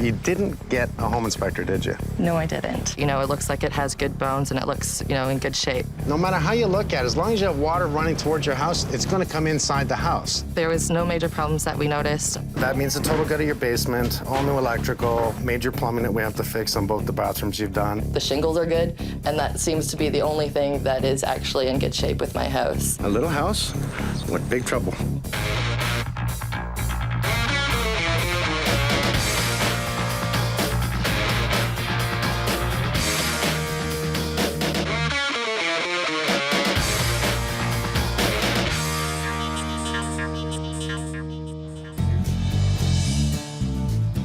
You didn't get a home inspector, did you? No, I didn't. You know, it looks like it has good bones and it looks, you know, in good shape. No matter how you look at it, as long as you have water running towards your house, it's going to come inside the house. There was no major problems that we noticed. That means a total gut of your basement, all new electrical, major plumbing that we have to fix on both the bathrooms you've done. The shingles are good, and that seems to be the only thing that is actually in good shape with my house. A little house with big trouble.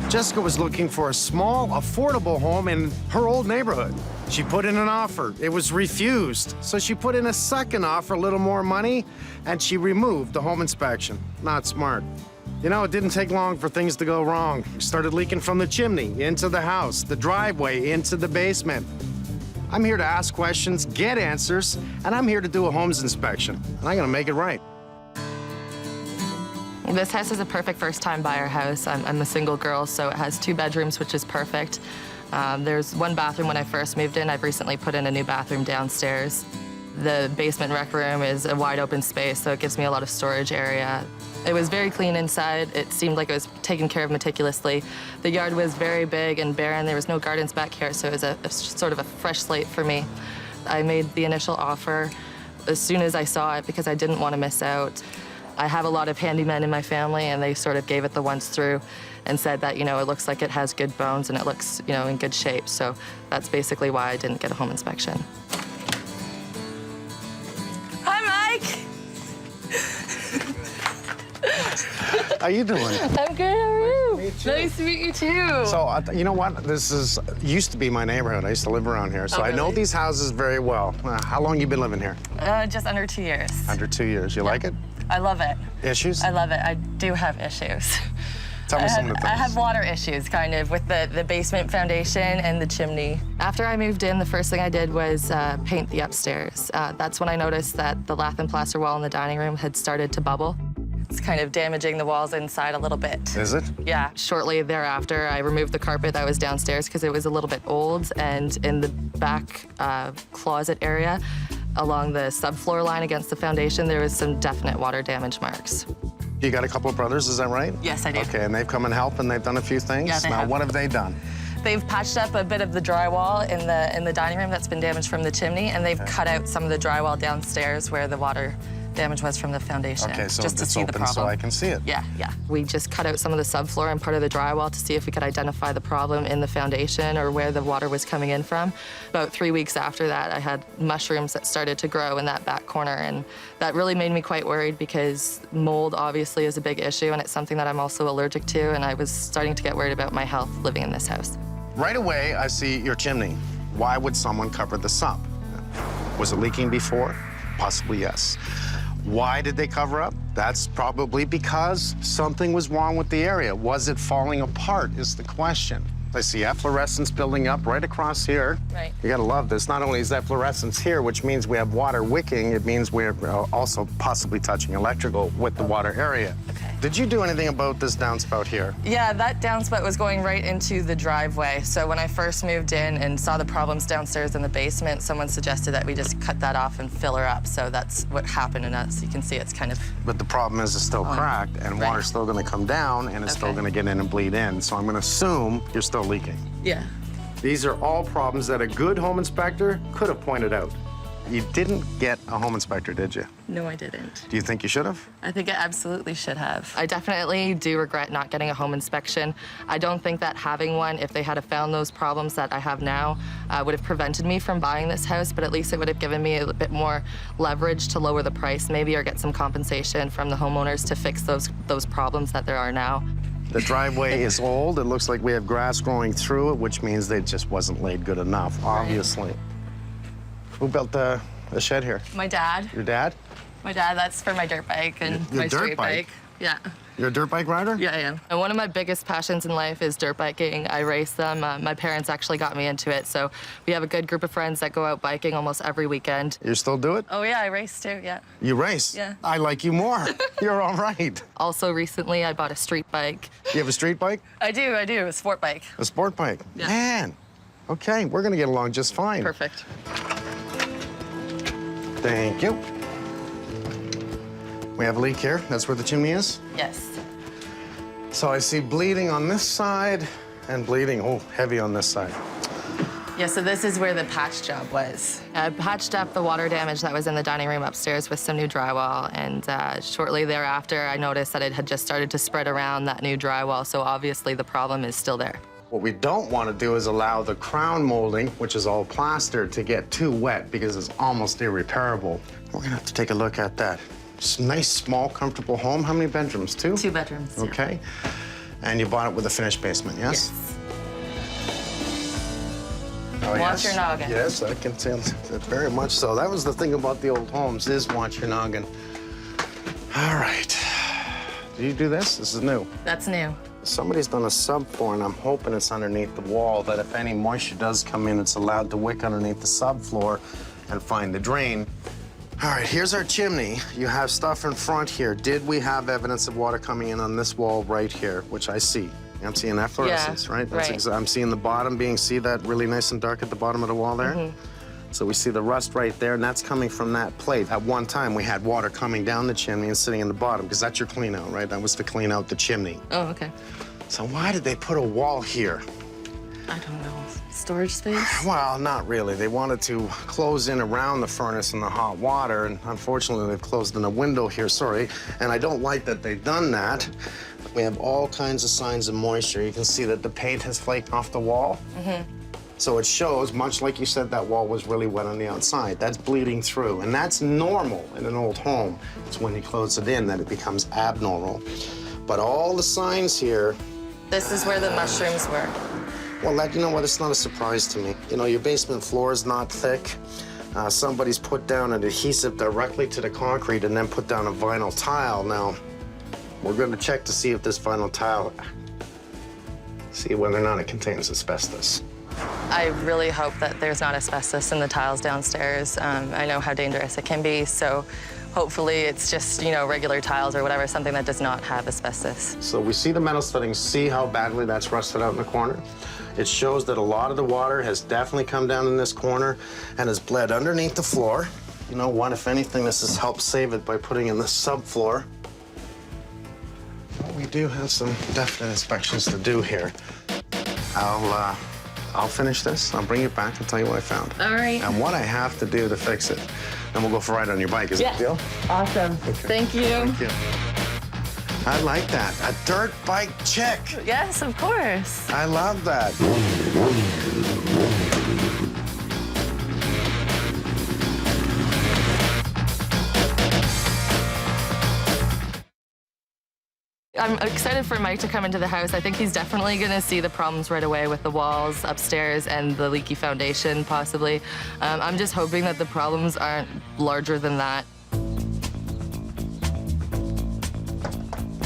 Jessica was looking for a small, affordable home in her old neighborhood. She put in an offer. It was refused. So she put in a second offer, a little more money, and she removed the home inspection. Not smart. You know, it didn't take long for things to go wrong. It started leaking from the chimney into the house, the driveway into the basement. I'm here to ask questions, get answers, and I'm here to do a Holmes inspection. And I'm gonna make it right. This house is a perfect first-time buyer house. I'm a single girl, so it has 2 bedrooms, which is perfect. There's 1 bathroom when I first moved in. I've recently put in a new bathroom downstairs. The basement rec room is a wide open space, so it gives me a lot of storage area. It was very clean inside. It seemed like it was taken care of meticulously. The yard was very big and barren. There was no gardens back here, so it was a sort of a fresh slate for me. I made the initial offer as soon as I saw it because I didn't want to miss out. I have a lot of handymen in my family, and they sort of gave it the once through and said that, you know, it looks like it has good bones and it looks, you know, in good shape. So that's basically why I didn't get a home inspection. Hi, Mike. How you doing? I'm good, how are you? Nice to meet you, too. So, you know what? This used to be my neighborhood. I used to live around here, so Oh, I know really? these houses very well. How long you been living here? Just under 2 years. Under 2 years. You like it? I love it. Issues? I love it. I do have issues. Tell me some of the things. I have water issues, kind of, with the basement foundation and the chimney. After I moved in, the first thing I did was paint the upstairs. That's when I noticed that the lath and plaster wall in the dining room had started to bubble. It's kind of damaging the walls inside a little bit. Is it? Yeah. Shortly thereafter, I removed the carpet that was downstairs because it was a little bit old, and in the back closet area, along the subfloor line against the foundation, there was some definite water damage marks. You got a couple of brothers, is that right? Yes, I do. Okay, and they've come and helped, and they've done a few things? Yeah, they Now, have. what have they done? They've patched up a bit of the drywall in the dining room that's been damaged from the chimney, and they've cut out some of the drywall downstairs where the water damage was from the foundation. Okay, so just to it's see the open problem. so I can see it. Yeah, yeah. We just cut out some of the subfloor and part of the drywall to see if we could identify the problem in the foundation or where the water was coming in from. About 3 weeks after that, I had mushrooms that started to grow in that back corner, and that really made me quite worried because mold obviously is a big issue, and it's something that I'm also allergic to, and I was starting to get worried about my health living in this house. Right away, I see your chimney. Why would someone cover this up? Was it leaking before? Possibly yes. Why did they cover up? That's probably because something was wrong with the area. Was it falling apart is the question. I see efflorescence building up right across here. Right. You gotta love this. Not only is efflorescence here, which means we have water wicking, it means we're also possibly touching electrical with the water area. Okay. Did you do anything about this downspout here? Yeah, that downspout was going right into the driveway. So when I first moved in and saw the problems downstairs in the basement, someone suggested that we just cut that off and fill her up. So that's what happened, and as you can see, it's kind of... But the problem is it's still cracked, and right. water's still gonna come down, and it's still Okay. gonna get in and bleed in. So I'm gonna assume you're still leaking. Yeah. These are all problems that a good home inspector could have pointed out. You didn't get a home inspector, did you? No, I didn't. Do you think you should have? I think I absolutely should have. I definitely do regret not getting a home inspection. I don't think that having one, if they had have found those problems that I have now, would have prevented me from buying this house, but at least it would have given me a bit more leverage to lower the price maybe, or get some compensation from the homeowners to fix those problems that there are now. The driveway is old. It looks like we have grass growing through it, which means they just wasn't laid good enough, obviously. Who built the shed here? My dad. Your dad? My dad, that's for my dirt bike and Your my dirt street bike? bike. Yeah. You're a dirt bike rider? Yeah, I am. And one of my biggest passions in life is dirt biking. I race them. My parents actually got me into it, so we have a good group of friends that go out biking almost every weekend. You still do it? Oh, yeah, I race too, yeah. You race? Yeah. I like you more. You're all right. Also, recently, I bought a street bike. You have a street bike? I do, a sport bike. A sport bike? Yeah. Man. Okay, we're gonna get along just fine. Perfect. Thank you. We have a leak here. That's where the chimney is? Yes. So I see bleeding on this side and bleeding, oh, heavy on this side. Yeah, so this is where the patch job was. I patched up the water damage that was in the dining room upstairs with some new drywall, and shortly thereafter, I noticed that it had just started to spread around that new drywall, so obviously the problem is still there. What we don't want to do is allow the crown molding, which is all plaster, to get too wet because it's almost irreparable. We're gonna have to take a look at that. It's a nice, small, comfortable home. How many bedrooms? 2? 2 bedrooms. Yeah. Okay. And you bought it with a finished basement, yes? Yes. Oh, Watch your noggin. Yes, I can tell that very much so. That was the thing about the old homes, is watch your noggin. All right. Do you do this? This is new. That's new. Somebody's done a subfloor, and I'm hoping it's underneath the wall, that if any moisture does come in, it's allowed to wick underneath the subfloor and find the drain. All right, here's our chimney. You have stuff in front here. Did we have evidence of water coming in on this wall right here, which I see? I'm seeing that fluorescence, right? Right. I'm seeing the bottom see that really nice and dark at the bottom of the wall there? Mm-hmm. So we see the rust right there, and that's coming from that plate. At one time, we had water coming down the chimney and sitting in the bottom, because that's your clean out, right? That was to clean out the chimney. Oh, okay. So why did they put a wall here? I don't know. Storage space? Well, not really. They wanted to close in around the furnace and the hot water, and unfortunately, they've closed in a window here, sorry. And I don't like that they've done that. We have all kinds of signs of moisture. You can see that the paint has flaked off the wall. Mm-hmm. So it shows, much like you said, that wall was really wet on the outside. That's bleeding through, and that's normal in an old home. It's when you close it in that it becomes abnormal. But all the signs here... This is where the mushrooms were. Well, you know what? It's not a surprise to me. You know, your basement floor is not thick. Somebody's put down an adhesive directly to the concrete and then put down a vinyl tile. Now, we're going to check to see if this vinyl tile, see whether or not it contains asbestos. I really hope that there's not asbestos in the tiles downstairs. I know how dangerous it can be, so hopefully it's just, you know, regular tiles or whatever, something that does not have asbestos. So we see the metal fittings, see how badly that's rusted out in the corner? It shows that a lot of the water has definitely come down in this corner and has bled underneath the floor. You know what, if anything, this has helped save it by putting in the subfloor. But we do have some definite inspections to do here. I'll finish this, I'll bring it back and tell you what I found. All right. And what I have to do to fix it. Then we'll go for a ride on your bike, is that the deal? Awesome. Okay. Thank you. Thank you. I like that. A dirt bike chick. Yes, of course. I love that. I'm excited for Mike to come into the house. I think he's definitely going to see the problems right away with the walls upstairs and the leaky foundation, possibly. I'm just hoping that the problems aren't larger than that.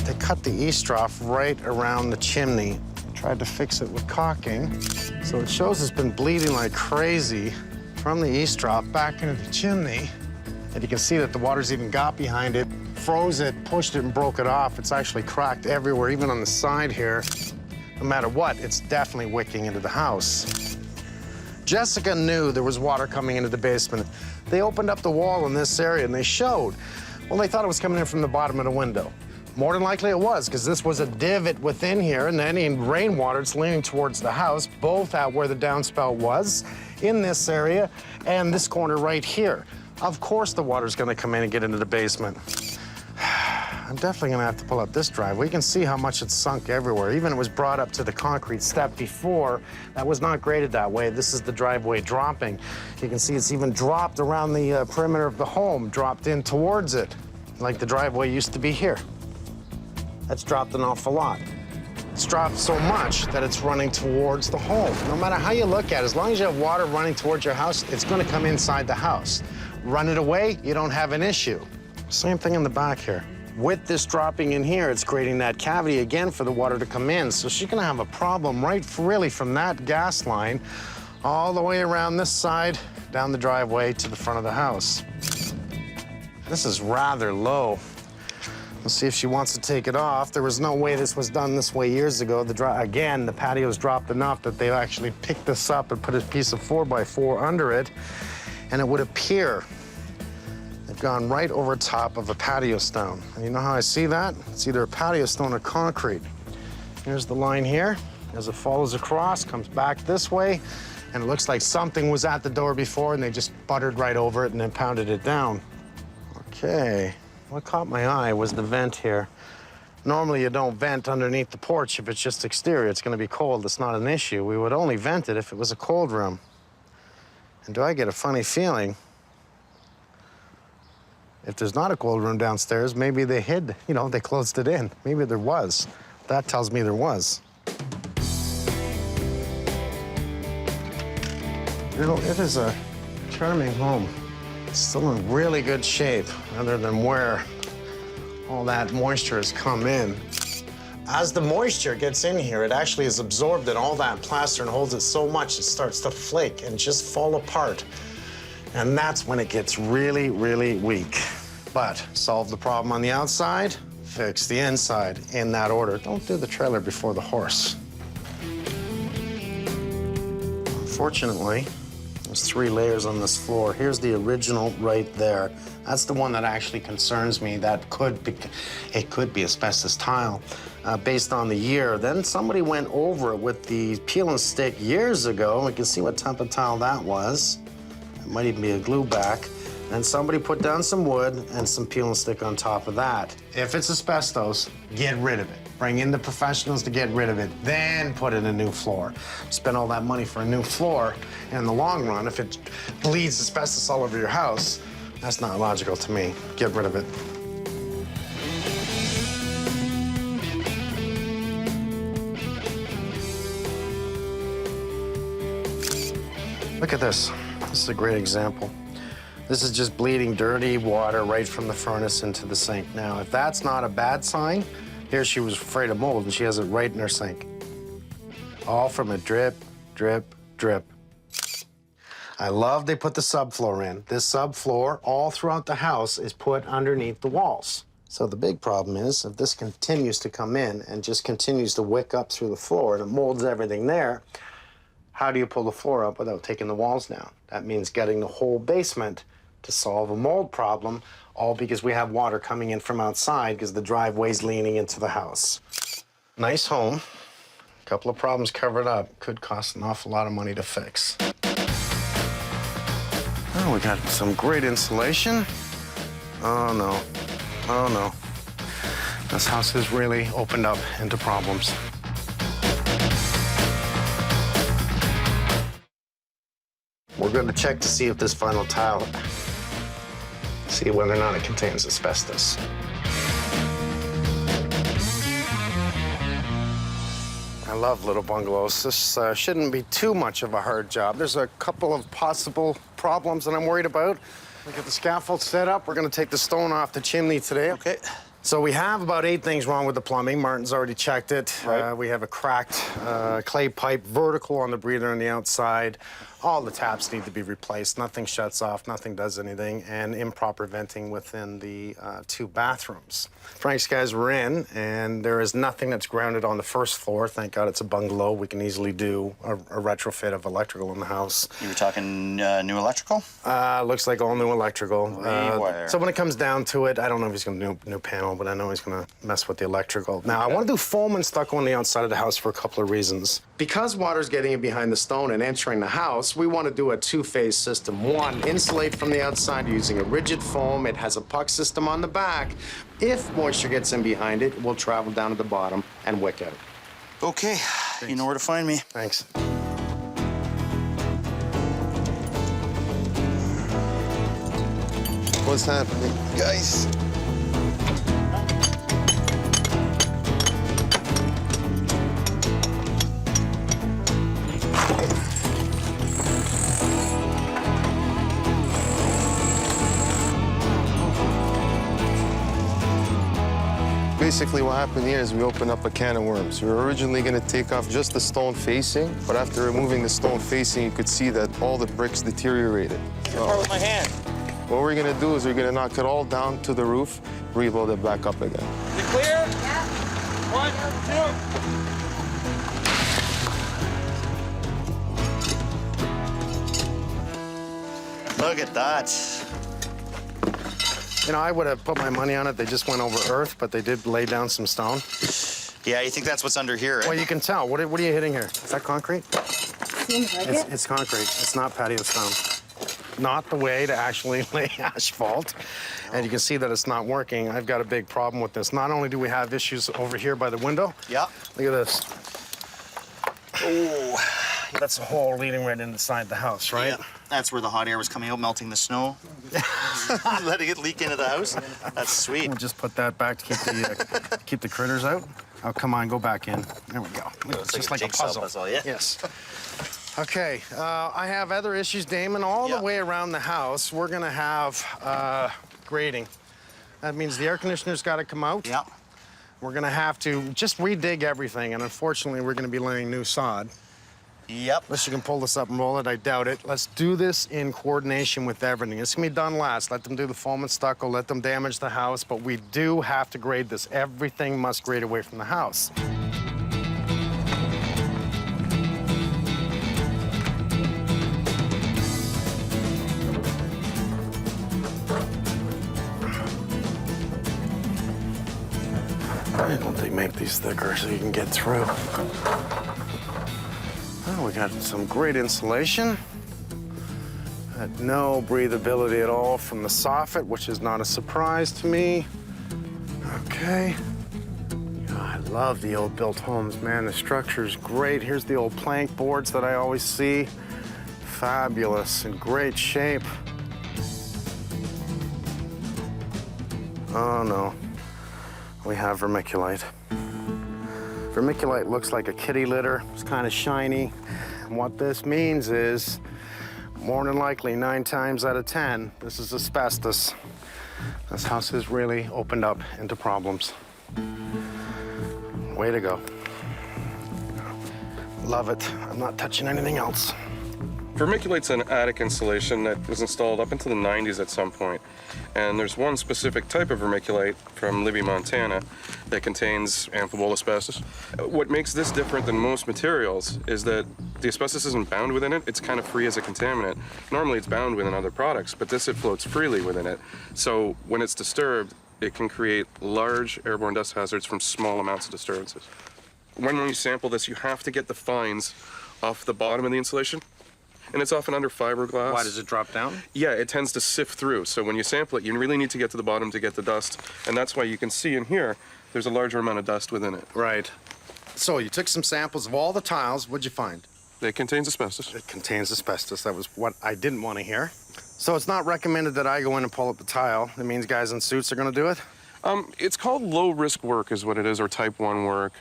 They cut the eavesdrop right around the chimney. Tried to fix it with caulking. So it shows it's been bleeding like crazy from the eavesdrop back into the chimney. And you can see that the water's even got behind it, froze it, pushed it, and broke it off. It's actually cracked everywhere, even on the side here. No matter what, it's definitely wicking into the house. Jessica knew there was water coming into the basement. They opened up the wall in this area, and they showed. Well, they thought it was coming in from the bottom of the window. More than likely it was, because this was a divot within here, and then in rainwater, it's leaning towards the house, both at where the downspout was, in this area, and this corner right here. Of course the water's gonna come in and get into the basement. I'm definitely gonna have to pull up this driveway. You can see how much it's sunk everywhere. Even it was brought up to the concrete step before. That was not graded that way. This is the driveway dropping. You can see it's even dropped around the perimeter of the home, dropped in towards it, like the driveway used to be here. That's dropped an awful lot. It's dropped so much that it's running towards the home. No matter how you look at it, as long as you have water running towards your house, it's gonna come inside the house. Run it away, you don't have an issue. Same thing in the back here. With this dropping in here, it's creating that cavity again for the water to come in. So she's gonna have a problem really from that gas line all the way around this side, down the driveway to the front of the house. This is rather low. Let's see if she wants to take it off. There was no way this was done this way years ago. Again, the patio's dropped enough that they actually picked this up and put a piece of 4x4 under it, and it would appear they've gone right over top of a patio stone. And you know how I see that? It's either a patio stone or concrete. Here's the line here. As it follows across, comes back this way, and it looks like something was at the door before, and they just buttered right over it and then pounded it down. Okay. What caught my eye was the vent here. Normally, you don't vent underneath the porch if it's just exterior. It's going to be cold. It's not an issue. We would only vent it if it was a cold room. And do I get a funny feeling? If there's not a cold room downstairs, maybe they hid, they closed it in. Maybe there was. That tells me there was. It is a charming home. It's still in really good shape, other than where all that moisture has come in. As the moisture gets in here, it actually is absorbed in all that plaster and holds it so much it starts to flake and just fall apart. And that's when it gets really, really weak. But solve the problem on the outside, fix the inside in that order. Don't do the trailer before the horse. Unfortunately, there's 3 layers on this floor. Here's the original right there. That's the one that actually concerns me. It could be asbestos tile based on the year. Then somebody went over it with the peel and stick years ago. We can see what type of tile that was. It might even be a glue back. And somebody put down some wood and some peel and stick on top of that. If it's asbestos, get rid of it. Bring in the professionals to get rid of it, then put in a new floor. Spend all that money for a new floor, and in the long run, if it bleeds asbestos all over your house, that's not logical to me. Get rid of it. Look at this. This is a great example. This is just bleeding dirty water right from the furnace into the sink. Now, if that's not a bad sign, here she was afraid of mold, and she has it right in her sink. All from a drip, drip, drip. I love they put the subfloor in. This subfloor, all throughout the house, is put underneath the walls. So the big problem is, if this continues to come in and just continues to wick up through the floor and it molds everything there, how do you pull the floor up without taking the walls down? That means getting the whole basement to solve a mold problem, all because we have water coming in from outside because the driveway's leaning into the house. Nice home. A couple of problems covered up. Could cost an awful lot of money to fix. Oh, we got some great insulation. Oh, no. Oh, no. This house has really opened up into problems. We're going to check to see if this final tile, see whether or not it contains asbestos. I love little bungalows. This shouldn't be too much of a hard job. There's a couple of possible problems that I'm worried about. Look at the scaffold set up. We're going to take the stone off the chimney today. Okay. So we have about 8 things wrong with the plumbing. Martin's already checked it. Right. We have a cracked clay pipe vertical on the breather on the outside. All the taps need to be replaced. Nothing shuts off, nothing does anything, and improper venting within the 2 bathrooms. Frank's guys were in, and there is nothing that's grounded on the first floor. Thank God it's a bungalow. We can easily do a retrofit of electrical in the house. You were talking new electrical? Looks like all new electrical. Rewire. So when it comes down to it, I don't know if he's going to do new panel, but I know he's going to mess with the electrical. Now, I want to do foam and stucco on the outside of the house for a couple of reasons. Because water's getting in behind the stone and entering the house, we want to do a 2-phase system. 1, insulate from the outside using a rigid foam. It has a puck system on the back. If moisture gets in behind it, it will travel down to the bottom and wick out. Okay, thanks. You know where to find me. Thanks. What's happening, guys? Basically, what happened here is we opened up a can of worms. We were originally going to take off just the stone facing, but after removing the stone facing, you could see that all the bricks deteriorated. Part with my hand. What we're going to do is we're going to knock it all down to the roof, rebuild it back up again. Is it clear? Yeah. 1, 2. Look at that. You know, I would have put my money on it. They just went over earth, but they did lay down some stone. Yeah, you think that's what's under here, right? Well, you can tell. What are you hitting here? Is that concrete? Seems like it. It's concrete. It's not patio stone. Not the way to actually lay asphalt. And you can see that it's not working. I've got a big problem with this. Not only do we have issues over here by the window. Yeah. Look at this. Oh, that's a hole leading right inside the house, right? Yeah. That's where the hot air was coming out, melting the snow. Letting it leak into the house. That's sweet. We'll just put that back to keep the critters out. Oh, come on, go back in. There we go. It's just like a puzzle. Yeah. Yes. Okay, I have other issues, Damon. All the way around the house, we're gonna have grading. That means the air conditioner's gotta come out. Yeah. We're gonna have to just redig everything, and unfortunately, we're gonna be laying new sod. Yep. Unless you can pull this up and roll it, I doubt it. Let's do this in coordination with everything. It's gonna be done last. Let them do the foam and stucco, let them damage the house, but we do have to grade this. Everything must grade away from the house. Why don't they make these thicker so you can get through? Oh, we got some great insulation. Had no breathability at all from the soffit, which is not a surprise to me. Okay. I love the old built homes, man. The structure's great. Here's the old plank boards that I always see. Fabulous, in great shape. Oh, no. We have vermiculite. Vermiculite looks like a kitty litter. It's kind of shiny. And what this means is, more than likely, 9 times out of 10, this is asbestos. This house has really opened up into problems. Way to go. Love it. I'm not touching anything else. Vermiculite's an attic insulation that was installed up into the 90s at some point. And there's one specific type of vermiculite from Libby, Montana that contains amphibole asbestos. What makes this different than most materials is that the asbestos isn't bound within it. It's kind of free as a contaminant. Normally it's bound within other products, but this, it floats freely within it. So when it's disturbed, it can create large airborne dust hazards from small amounts of disturbances. When you sample this, you have to get the fines off the bottom of the insulation. And it's often under fiberglass. Why does it drop down? Yeah, it tends to sift through. So when you sample it, you really need to get to the bottom to get the dust. And that's why you can see in here, there's a larger amount of dust within it. Right. So you took some samples of all the tiles. What'd you find? It contains asbestos. It contains asbestos. That was what I didn't want to hear. So it's not recommended that I go in and pull up the tile. That means guys in suits are going to do it? It's called low-risk work is what it is, or type 1 work.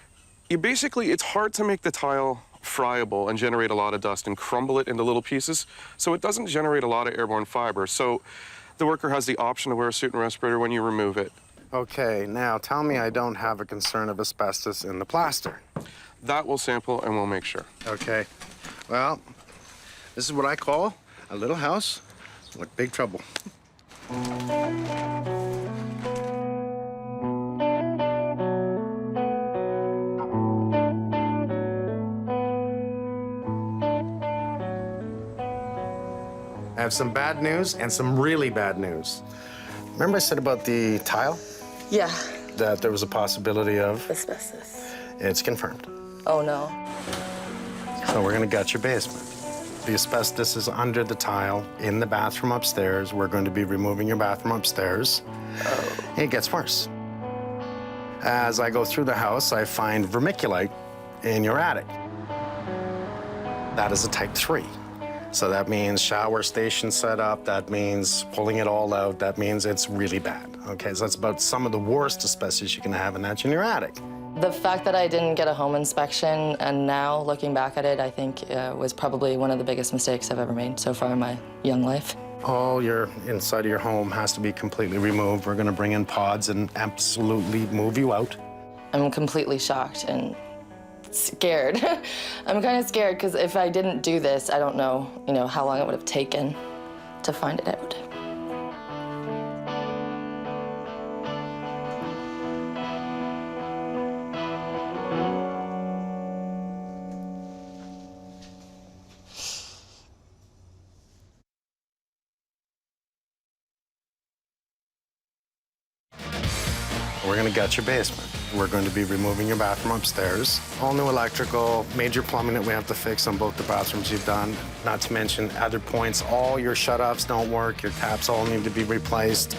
It's hard to make the tile friable and generate a lot of dust and crumble it into little pieces, so it doesn't generate a lot of airborne fiber. So the worker has the option to wear a suit and respirator when you remove it. Okay, now tell me I don't have a concern of asbestos in the plaster. That we'll sample and we'll make sure. Okay. Well, this is what I call a little house with big trouble. I have some bad news and some really bad news. Remember I said about the tile? Yeah, That there was a possibility of? asbestos. It's confirmed. Oh, no. So we're gonna gut your basement. The asbestos is under the tile in the bathroom upstairs. We're going to be removing your bathroom upstairs. Oh. It gets worse. As I go through the house, I find vermiculite in your attic. That is a type 3. So that means shower station set up, that means pulling it all out, that means it's really bad. Okay, so that's about some of the worst asbestos you can have, and that's in your attic. The fact that I didn't get a home inspection, and now looking back at it, I think was probably one of the biggest mistakes I've ever made so far in my young life. All your inside of your home has to be completely removed. We're gonna bring in pods and absolutely move you out. I'm completely shocked and scared. I'm kind of scared because if I didn't do this, I don't know, how long it would have taken to find it out. We're gonna gut your basement. We're going to be removing your bathroom upstairs. All new electrical, major plumbing that we have to fix on both the bathrooms you've done. Not to mention other points, all your shut-offs don't work, your taps all need to be replaced.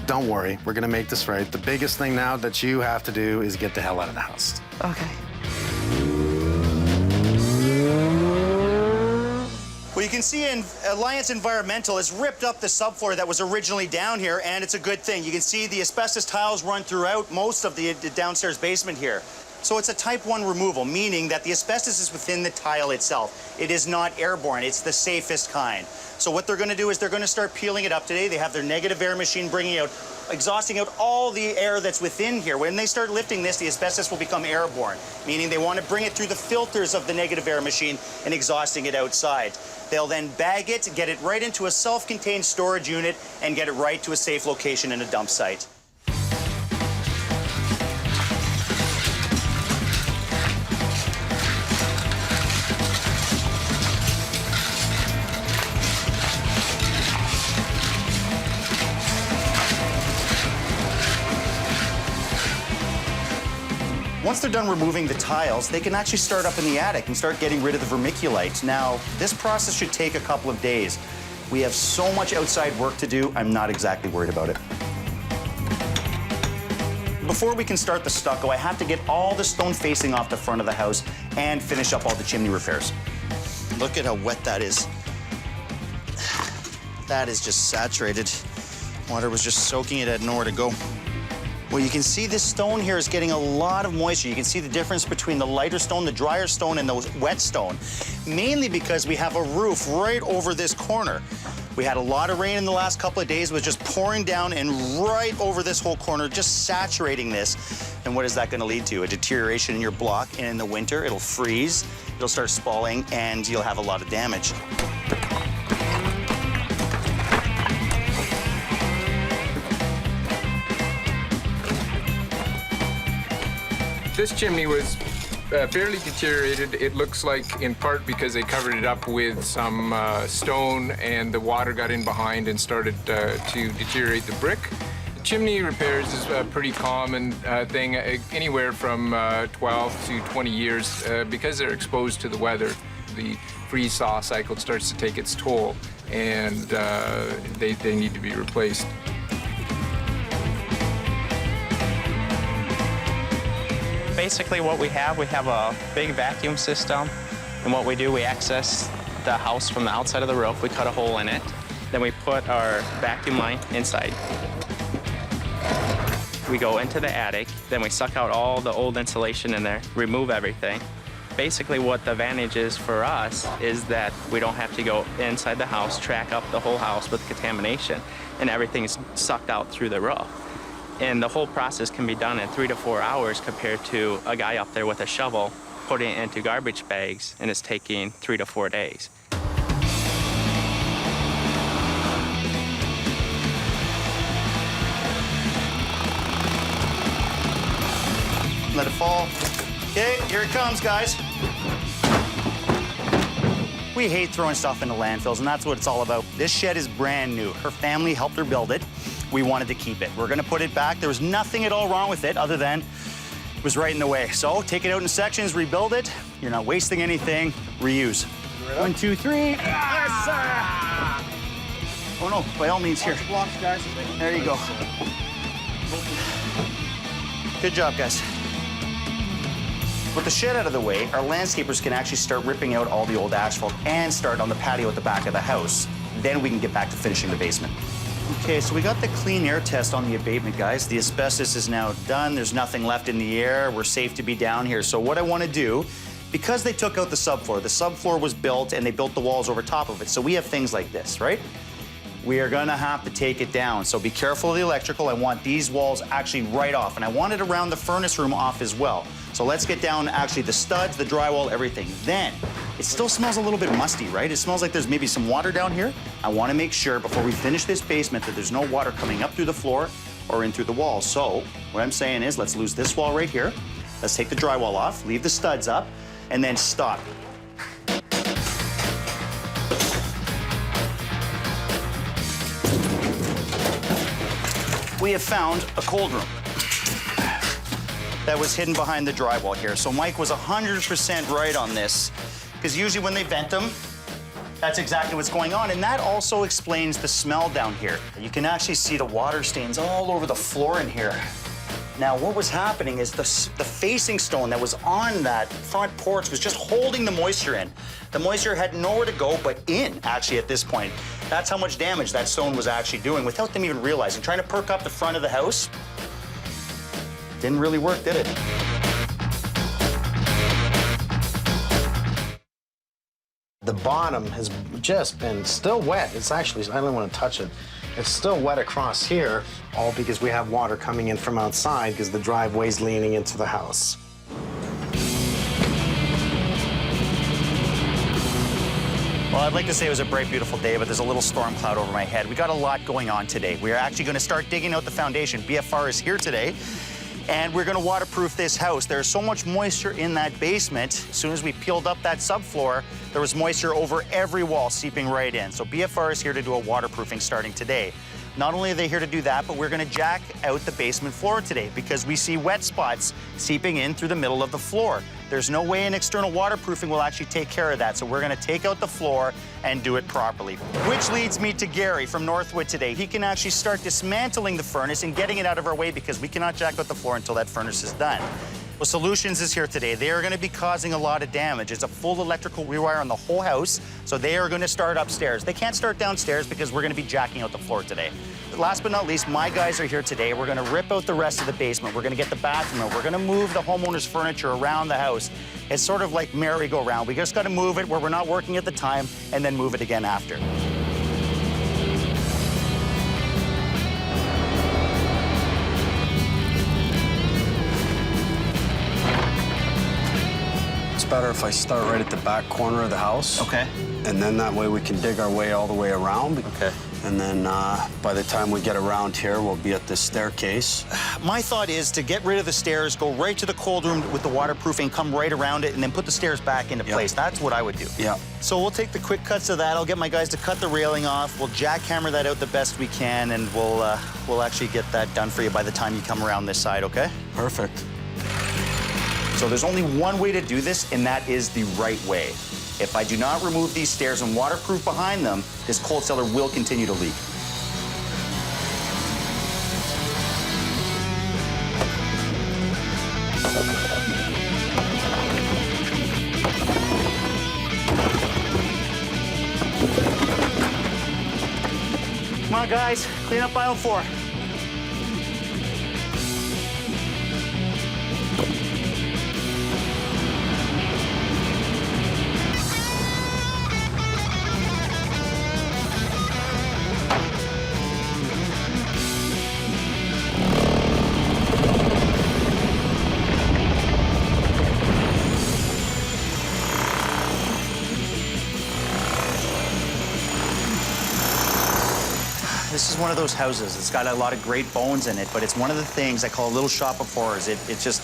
Don't worry, we're gonna make this right. The biggest thing now that you have to do is get the hell out of the house. Okay. Well, you can see Alliance Environmental has ripped up the subfloor that was originally down here, and it's a good thing. You can see the asbestos tiles run throughout most of the downstairs basement here. So it's a type 1 removal, meaning that the asbestos is within the tile itself. It is not airborne. It's the safest kind. So what they're going to do is they're going to start peeling it up today. They have their negative air machine exhausting out all the air that's within here. When they start lifting this, the asbestos will become airborne, meaning they want to bring it through the filters of the negative air machine and exhausting it outside. They'll then bag it, get it right into a self-contained storage unit, and get it right to a safe location in a dump site. Once they're done removing the tiles, they can actually start up in the attic and start getting rid of the vermiculite. Now, this process should take a couple of days. We have so much outside work to do, I'm not exactly worried about it. Before we can start the stucco, I have to get all the stone facing off the front of the house and finish up all the chimney repairs. Look at how wet that is. That is just saturated. Water was just soaking it, had nowhere to go. Well, you can see this stone here is getting a lot of moisture. You can see the difference between the lighter stone, the drier stone, and the wet stone, mainly because we have a roof right over this corner. We had a lot of rain in the last couple of days. It was just pouring down and right over this whole corner, just saturating this. And what is that going to lead to? A deterioration in your block, and in the winter, it'll freeze, it'll start spalling, and you'll have a lot of damage. This chimney was fairly deteriorated. It looks like in part because they covered it up with some stone and the water got in behind and started to deteriorate the brick. Chimney repairs is a pretty common thing, anywhere from 12 to 20 years because they're exposed to the weather. The freeze-thaw cycle starts to take its toll and they need to be replaced. Basically what we have a big vacuum system, and what we do, we access the house from the outside of the roof. We cut a hole in it, then we put our vacuum line inside. We go into the attic, then we suck out all the old insulation in there, remove everything. Basically what the advantage is for us is that we don't have to go inside the house, track up the whole house with contamination, and everything's sucked out through the roof. And the whole process can be done in 3 to 4 hours compared to a guy up there with a shovel putting it into garbage bags, and it's taking 3 to 4 days. Let it fall. Okay, here it comes, guys. We hate throwing stuff into landfills, and that's what it's all about. This shed is brand new. Her family helped her build it. We wanted to keep it. We're gonna put it back. There was nothing at all wrong with it other than it was right in the way. So take it out in sections, rebuild it. You're not wasting anything, reuse. 1, 2, 3. Yes, sir! Oh no, by all means, here. Blocks, guys. There you go. Good job, guys. With the shed out of the way, our landscapers can actually start ripping out all the old asphalt and start on the patio at the back of the house. Then we can get back to finishing the basement. Okay, so we got the clean air test on the abatement, guys. The asbestos is now done. There's nothing left in the air. We're safe to be down here. So what I want to do, because they took out the subfloor was built and they built the walls over top of it. So we have things like this, right? we are gonna have to take it down. So be careful of the electrical. I want these walls actually right off, and I want it around the furnace room off as well. So let's get down actually the studs, the drywall, everything. Then, it still smells a little bit musty, right? It smells like there's maybe some water down here. I wanna make sure before we finish this basement that there's no water coming up through the floor or in through the walls. So what I'm saying is let's lose this wall right here. Let's take the drywall off, leave the studs up, and then stop. We have found a cold room that was hidden behind the drywall here. So Mike was 100% right on this, because usually when they vent them, that's exactly what's going on. And that also explains the smell down here. You can actually see the water stains all over the floor in here. Now, what was happening is the facing stone that was on that front porch was just holding the moisture in. The moisture had nowhere to go but in, actually, at this point. That's how much damage that stone was actually doing without them even realizing. Trying to perk up the front of the house didn't really work, did it? The bottom has just been still wet. It's actually, I don't want to touch it. It's still wet across here, all because we have water coming in from outside because the driveway's leaning into the house. Well, I'd like to say it was a bright, beautiful day, but there's a little storm cloud over my head. We got a lot going on today. We are actually going to start digging out the foundation. BFR is here today, and we're going to waterproof this house. There's so much moisture in that basement. As soon as we peeled up that subfloor, there was moisture over every wall seeping right in. So BFR is here to do a waterproofing starting today. Not only are they here to do that, but we're going to jack out the basement floor today because we see wet spots seeping in through the middle of the floor. There's no way an external waterproofing will actually take care of that, so we're going to take out the floor and do it properly. Which leads me to Gary from Northwood today. He can actually start dismantling the furnace and getting it out of our way because we cannot jack out the floor until that furnace is done. Well, Solutions is here today. They are going to be causing a lot of damage. It's a full electrical rewire on the whole house, so they are going to start upstairs. They can't start downstairs because we're going to be jacking out the floor today. Last but not least, my guys are here today. We're going to rip out the rest of the basement. We're going to get the bathroom out. We're going to move the homeowner's furniture around the house. It's sort of like merry-go-round. We just got to move it where we're not working at the time and then move it again after. It's better if I start right at the back corner of the house. Okay. And then that way we can dig our way all the way around. Okay. And then by the time we get around here, we'll be at this staircase. My thought is to get rid of the stairs, go right to the cold room with the waterproofing, come right around it, and then put the stairs back into place. That's what I would do. Yeah. So we'll take the quick cuts of that. I'll get my guys to cut the railing off. We'll jackhammer that out the best we can, and we'll actually get that done for you by the time you come around this side, okay? Perfect. So there's only one way to do this, and that is the right way. If I do not remove these stairs and waterproof behind them, this cold cellar will continue to leak. Come on, guys, clean up aisle 4. This is one of those houses. It's got a lot of great bones in it, but it's one of the things I call a little shop of horrors. It just,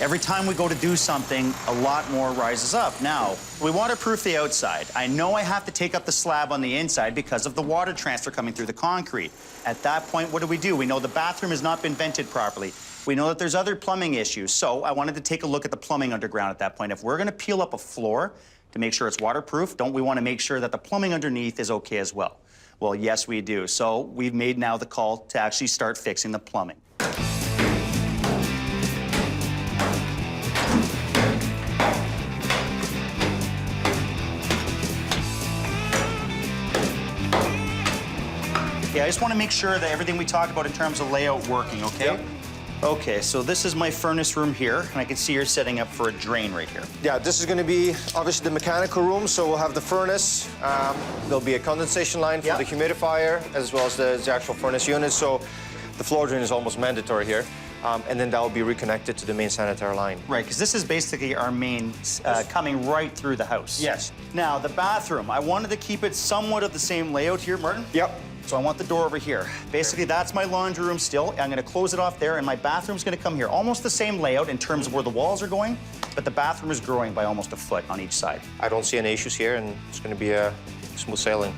every time we go to do something, a lot more rises up. Now, we waterproof the outside. I know I have to take up the slab on the inside because of the water transfer coming through the concrete. At that point, what do? We know the bathroom has not been vented properly. We know that there's other plumbing issues, so I wanted to take a look at the plumbing underground at that point. If we're gonna peel up a floor to make sure it's waterproof, don't we wanna make sure that the plumbing underneath is okay as well? Well, yes, we do. So we've made now the call to actually start fixing the plumbing. Yeah, I just want to make sure that everything we talked about in terms of layout working, okay? Yep. Okay, so this is my furnace room here, and I can see you're setting up for a drain right here. Yeah, this is going to be obviously the mechanical room, so we'll have the furnace. There'll be a condensation line for the humidifier, as well as the actual furnace unit, so the floor drain is almost mandatory here. And then that will be reconnected to the main sanitary line. Right, because this is basically our main coming right through the house. Yes. Now, the bathroom, I wanted to keep it somewhat of the same layout here, Martin. Yep. So I want the door over here. Basically, that's my laundry room still. I'm gonna close it off there, and my bathroom's gonna come here. Almost the same layout in terms of where the walls are going, but the bathroom is growing by almost a foot on each side. I don't see any issues here, and it's going to be a smooth sailing.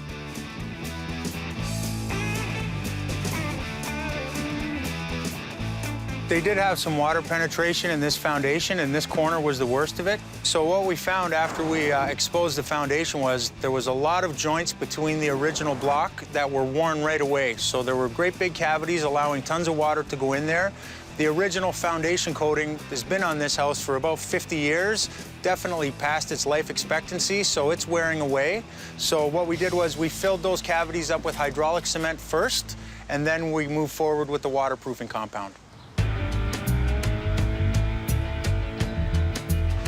They did have some water penetration in this foundation, and this corner was the worst of it. So what we found after we exposed the foundation was there was a lot of joints between the original block that were worn right away. So there were great big cavities allowing tons of water to go in there. The original foundation coating has been on this house for about 50 years, definitely past its life expectancy, so it's wearing away. So what we did was we filled those cavities up with hydraulic cement first, and then we moved forward with the waterproofing compound.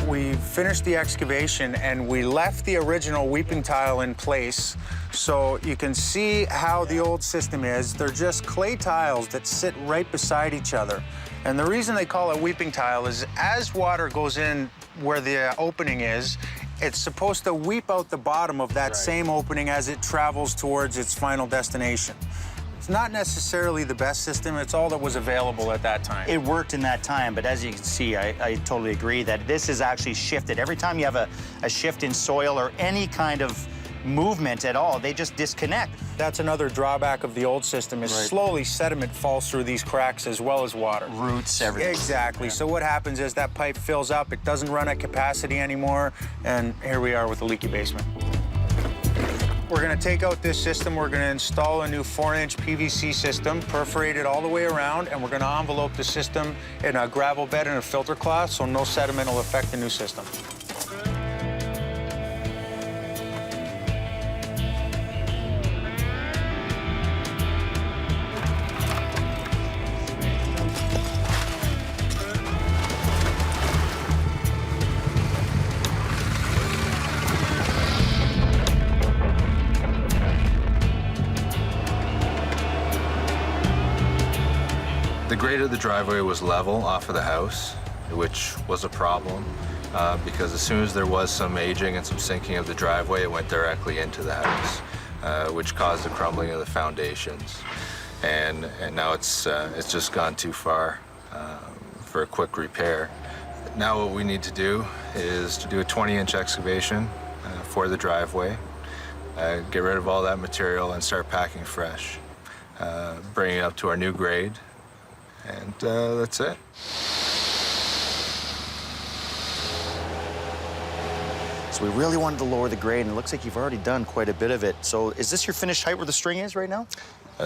We finished the excavation and we left the original weeping tile in place. So you can see how the old system is. They're just clay tiles that sit right beside each other. And the reason they call it weeping tile is as water goes in where the opening is, it's supposed to weep out the bottom of that same opening as it travels towards its final destination. It's not necessarily the best system. It's all that was available at that time. It worked in that time, but as you can see, I totally agree that this is actually shifted. Every time you have a shift in soil or any kind of movement at all, they just disconnect. That's another drawback of the old system is slowly sediment falls through these cracks as well as water. Roots, everything. Exactly. So what happens is that pipe fills up, it doesn't run at capacity anymore, and here we are with a leaky basement. We're gonna take out this system, we're gonna install a new 4-inch PVC system, perforate it all the way around, and we're gonna envelope the system in a gravel bed and a filter cloth so no sediment will affect the new system. The grade of the driveway was level off of the house, which was a problem because as soon as there was some aging and some sinking of the driveway, it went directly into the house, which caused the crumbling of the foundations. And now it's just gone too far for a quick repair. Now what we need to do is to do a 20-inch excavation for the driveway, get rid of all that material and start packing fresh, bring it up to our new grade. And that's it. So we really wanted to lower the grade, and it looks like you've already done quite a bit of it. So is this your finished height where the string is right now?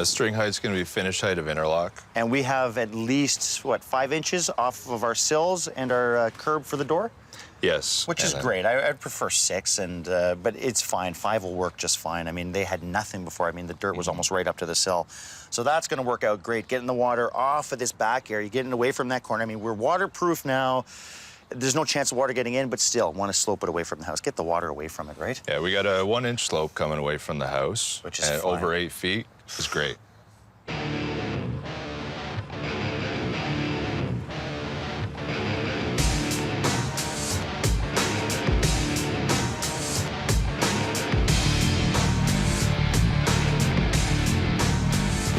String height's going to be finished height of interlock. And we have at least, what, 5 inches off of our sills and our curb for the door? Yes. Which is great. I'd prefer 6, but it's fine. 5 will work just fine. I mean, they had nothing before. I mean, the dirt was almost right up to the sill. So that's going to work out great. Getting the water off of this back area, getting away from that corner. I mean, we're waterproof now. There's no chance of water getting in, but still, want to slope it away from the house. Get the water away from it, right? Yeah, we got a 1-inch slope coming away from the house. Which is and fine. over 8 feet. It's great.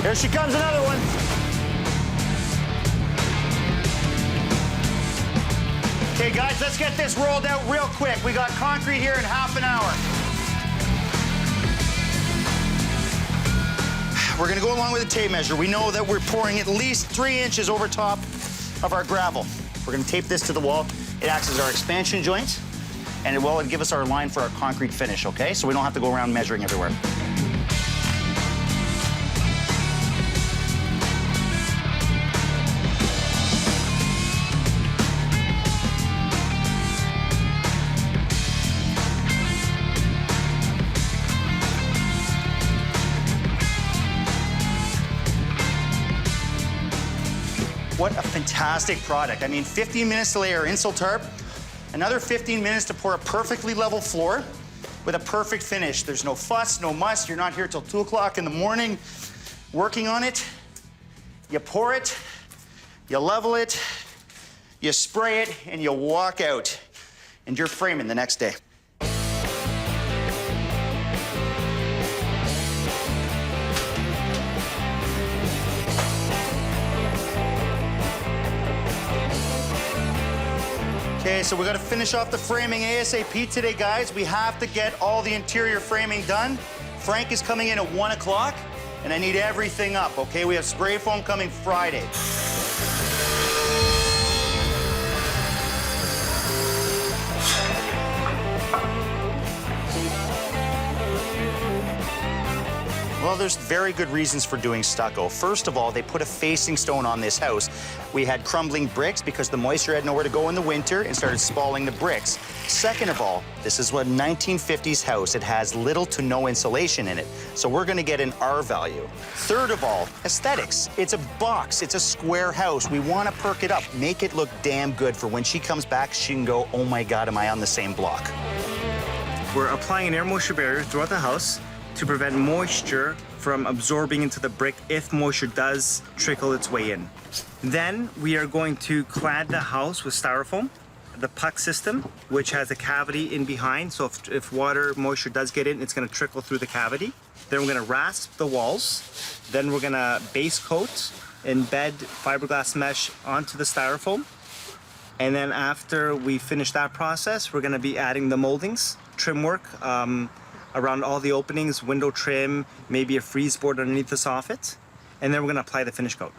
Here she comes, another one. Okay, guys, let's get this rolled out real quick. We got concrete here in half an hour. We're gonna go along with the tape measure. We know that we're pouring at least 3 inches over top of our gravel. We're gonna tape this to the wall. It acts as our expansion joint, and it will give us our line for our concrete finish, okay? So we don't have to go around measuring everywhere. What a fantastic product. I mean, 15 minutes to lay our insole tarp, another 15 minutes to pour a perfectly level floor with a perfect finish. There's no fuss, no muss. You're not here till 2 o'clock in the morning working on it. You pour it, you level it, you spray it, and you walk out. And you're framing the next day. Okay, so we gotta finish off the framing ASAP today, guys. We have to get all the interior framing done. Frank is coming in at 1 o'clock, and I need everything up, okay? We have spray foam coming Friday. Well, there's very good reasons for doing stucco. First of all, they put a facing stone on this house. We had crumbling bricks because the moisture had nowhere to go in the winter and started spalling the bricks. Second of all, this is a 1950s house. It has little to no insulation in it, so we're gonna get an R value. Third of all, aesthetics. It's a box, it's a square house. We wanna perk it up, make it look damn good for when she comes back, she can go, oh my God, am I on the same block? We're applying an air moisture barrier throughout the house to prevent moisture from absorbing into the brick if moisture does trickle its way in. Then we are going to clad the house with styrofoam, the puck system, which has a cavity in behind, so if water moisture does get in, it's gonna trickle through the cavity. Then we're gonna rasp the walls. Then we're gonna base coat, embed fiberglass mesh onto the styrofoam. And then after we finish that process, we're gonna be adding the moldings, trim work, around all the openings, window trim, maybe a freeze board underneath the soffit, and then we're gonna apply the finish coat.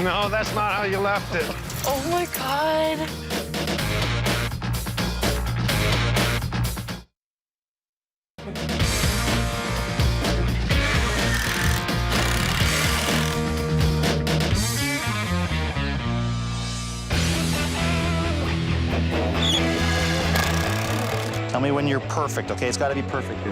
No, that's not how you left it. Oh my God. Tell me when you're perfect, okay? It's gotta be perfect.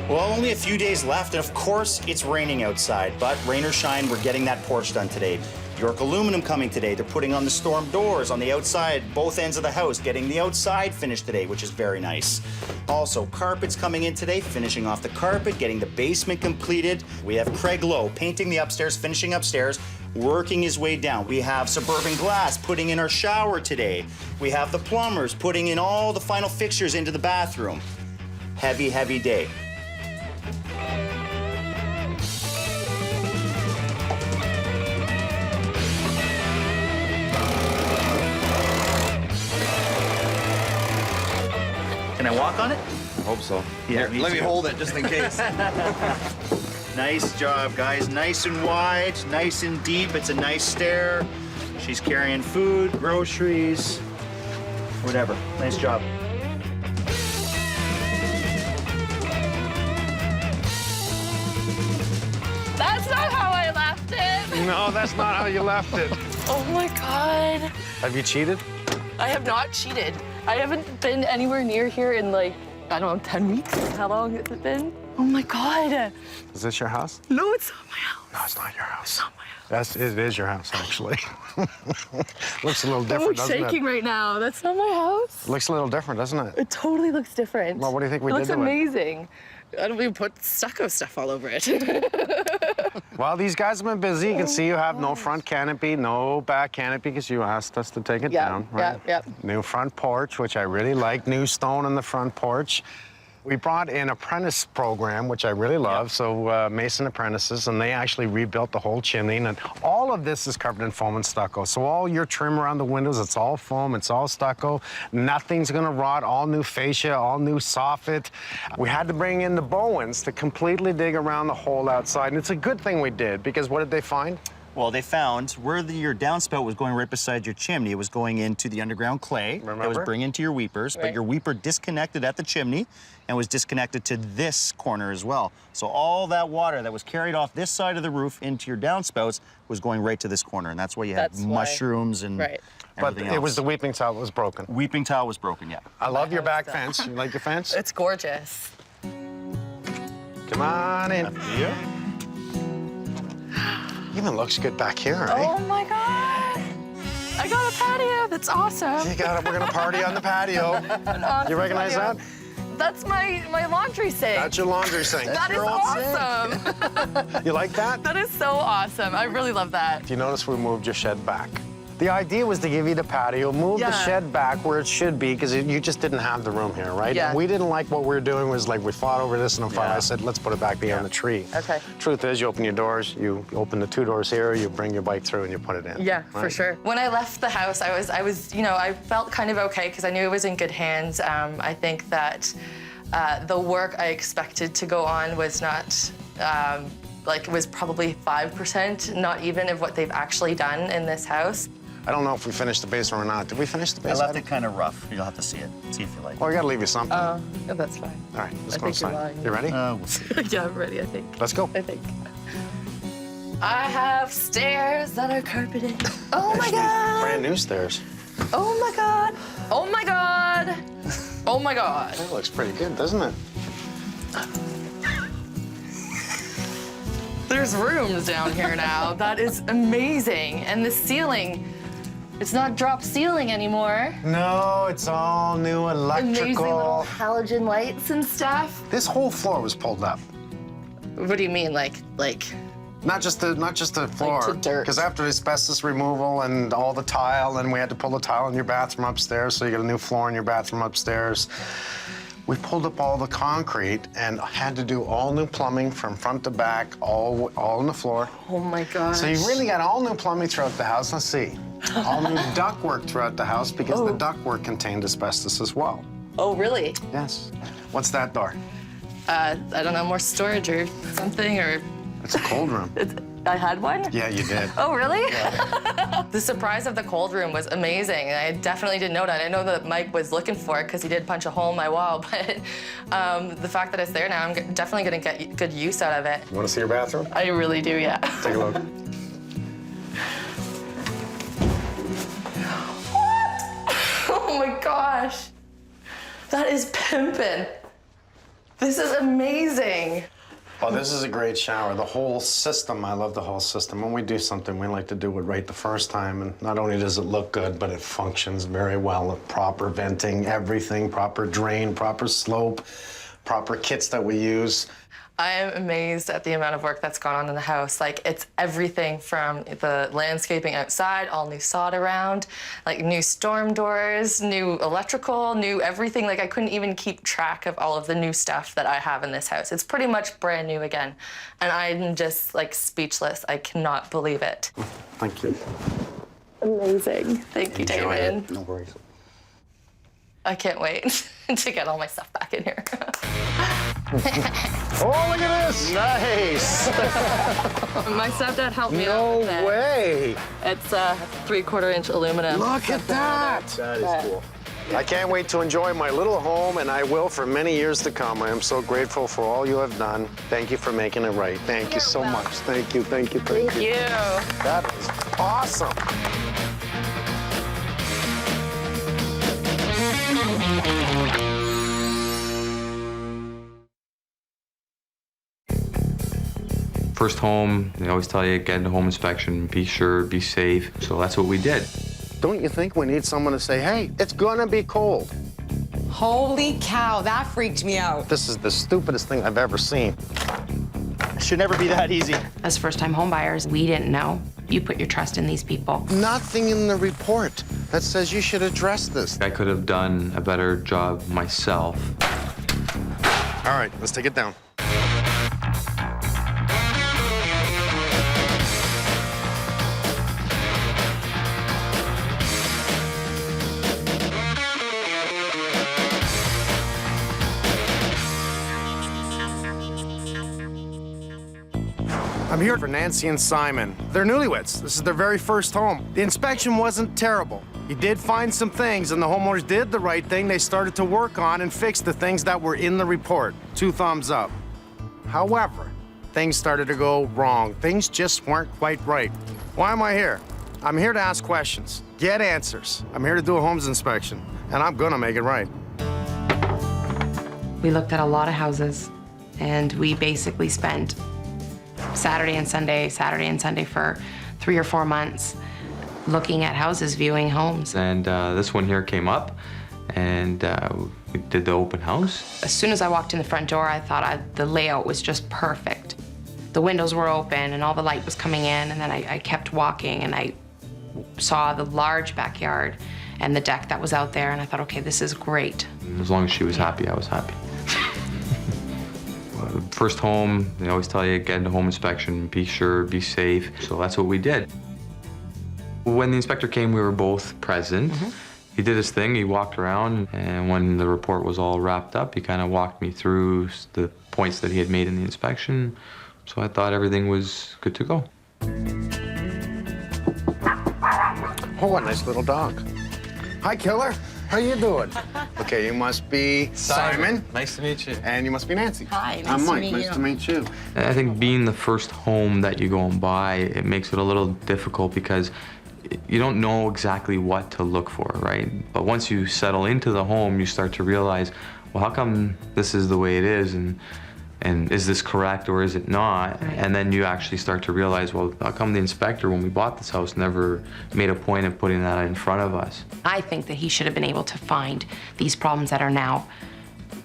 Well, only a few days left, and of course, it's raining outside, but rain or shine, we're getting that porch done today. York Aluminum coming today. They're putting on the storm doors on the outside, both ends of the house, getting the outside finished today, which is very nice. Also, carpet's coming in today, finishing off the carpet, getting the basement completed. We have Craig Lowe painting the upstairs, finishing upstairs, working his way down. We have Suburban Glass putting in our shower today. We have the plumbers putting in all the final fixtures into the bathroom. Heavy, heavy day. Can I walk on it? I hope so. Yeah, Let me hold it just in case. Nice job, guys. Nice and wide, nice and deep. It's a nice stair. She's carrying food, groceries, whatever. Nice job. That's not how I left it. No, that's not how you left it. Oh my God. Have you cheated? I have not cheated. I haven't been anywhere near here in like, I don't know, 10 weeks? How long has it been? Oh my God. Is this your house? No, it's not my house. No, it's not your house. It's not my house. It is your house, actually. Looks a little I'm different, doesn't shaking it? right now. That's not my house. Looks a little different, doesn't it? It totally looks different. Well, what do you think we it did looks to it? amazing. I don't even put stucco stuff all over it. Well, these guys have been busy. You can see you have no front canopy, no back canopy, because you asked us to take it down. Right? Yeah. New front porch, which I really like. New stone on the front porch. We brought in apprentice program, which I really love, so mason apprentices, and they actually rebuilt the whole chimney. And all of this is covered in foam and stucco. So all your trim around the windows, it's all foam, it's all stucco. Nothing's gonna rot, all new fascia, all new soffit. We had to bring in the Bowens to completely dig around the hole outside. And it's a good thing we did, because what did they find? Well, they found where your downspout was going right beside your chimney. It was going into the underground clay. Remember? It was bringing to your weepers, but your weeper disconnected at the chimney and was disconnected to this corner as well. So all that water that was carried off this side of the roof into your downspouts was going right to this corner, and that's why you had mushrooms and Right. But it was the weeping tile that was broken. Weeping tile was broken, yeah. I love your back fence. You like your fence? It's gorgeous. Come on in. Yeah. Even looks good back here, right? Oh my God. I got a patio. That's awesome. You got it. We're gonna party on the patio. You recognize that? That's my laundry sink. That's your laundry sink. That is awesome. You like that? That is so awesome. I really love that. If you notice, we moved your shed back. The idea was to give you the patio, move the shed back where it should be, because you just didn't have the room here, right? Yeah. We didn't like what we were doing. Was like we fought over this, and I said, let's put it back behind the tree. Okay. Truth is, you open your doors, you open the 2 doors here, you bring your bike through, and you put it in. Yeah, for sure. When I left the house, I was, you know, I felt kind of okay because I knew it was in good hands. I think that the work I expected to go on was not. Like, it was probably 5%, not even, of what they've actually done in this house. I don't know if we finished the basement or not. Did we finish the I basement? left it kind of rough. You'll have to see it. See if you like it. Well, I gotta leave you something. Yeah, that's fine. All right, let's I go think you're inside. lying. You ready? We'll see. Yeah, I'm ready, I think. Let's go. I think. I have stairs that are carpeted. Oh my God. Brand new stairs. Oh my God. Oh my God. Oh my God. That looks pretty good, doesn't it? There's rooms down here now. That is amazing. And the ceiling, it's not drop ceiling anymore. No, it's all new electrical. Amazing little halogen lights and stuff. This whole floor was pulled up. What do you mean, like? Not just the floor. to dirt. Because after asbestos removal and all the tile, and we had to pull the tile in your bathroom upstairs, so you got a new floor in your bathroom upstairs. We pulled up all the concrete and had to do all new plumbing from front to back, all on the floor. Oh my gosh. So you really got all new plumbing throughout the house. Let's see. All new ductwork throughout the house, because the ductwork contained asbestos as well. Oh, really? Yes. What's that door? I don't know, more storage or something, or... It's a cold room. I had one? Yeah, you did. Oh, really? Yeah. The surprise of the cold room was amazing. I definitely didn't know that. I know that Mike was looking for it because he did punch a hole in my wall, but the fact that it's there now, I'm definitely gonna get good use out of it. You wanna see your bathroom? I really do, yeah. Take a look. What? Oh my gosh. That is pimpin'. This is amazing. Oh, this is a great shower. The whole system, I love the whole system. When we do something, we like to do it right the first time. And not only does it look good, but it functions very well. Proper venting, everything, proper drain, proper slope, proper kits that we use. I am amazed at the amount of work that's gone on in the house. Like, it's everything from the landscaping outside, all new sod around, like new storm doors, new electrical, new everything. Like, I couldn't even keep track of all of the new stuff that I have in this house. It's pretty much brand new again. And I'm just, like, speechless. I cannot believe it. Thank you. Amazing. Thank you, Enjoy David. it. No worries. I can't wait to get all my stuff back in here. Oh, look at this! Nice! My stepdad helped me out No with it. way! It's 3/4 inch aluminum. Look at that! That is cool. I can't wait to enjoy my little home, and I will for many years to come. I am so grateful for all you have done. Thank you for making it right. Thank you so much. Thank you, thank you, thank you. That is awesome. First home, they always tell you, get into home inspection, be sure, be safe. So that's what we did. Don't you think we need someone to say, hey, it's gonna be cold? Holy cow, that freaked me out. This is the stupidest thing I've ever seen. Should never be that easy. As first-time home buyers, we didn't know. You put your trust in these people. Nothing in the report that says you should address this. I could have done a better job myself. All right, let's take it down. I'm here for Nancy and Simon. They're newlyweds. This is their very first home. The inspection wasn't terrible. He did find some things, and the homeowners did the right thing. They started to work on and fix the things that were in the report. 2 thumbs up. However, things started to go wrong. Things just weren't quite right. Why am I here? I'm here to ask questions, get answers. I'm here to do a Holmes inspection, and I'm gonna make it right. We looked at a lot of houses, and we basically spent Saturday and Sunday for 3 or 4 months looking at houses, viewing homes. And this one here came up, and we did the open house. As soon as I walked in the front door, I thought the layout was just perfect. The windows were open and all the light was coming in, and then I kept walking and I saw the large backyard and the deck that was out there, and I thought, okay, this is great. As long as she was happy, I was happy. First home, they always tell you, get into home inspection, be sure, be safe. So that's what we did. When the inspector came, we were both present. He did his thing, he walked around, and when the report was all wrapped up, he kind of walked me through the points that he had made in the inspection. So I thought everything was good to go. Oh, a nice little dog. Hi, Killer. How you doing? Okay, you must be Simon. Nice to meet you. And you must be Nancy. Hi, nice I'm to Mike. meet Nice you. to meet you. I think being the first home that you go and buy, it makes it a little difficult because you don't know exactly what to look for, right? But once you settle into the home, you start to realize, well, how come this is the way it is, and is this correct or is it not? Right. And then you actually start to realize, well, how come the inspector, when we bought this house, never made a point of putting that in front of us? I think that he should have been able to find these problems that are now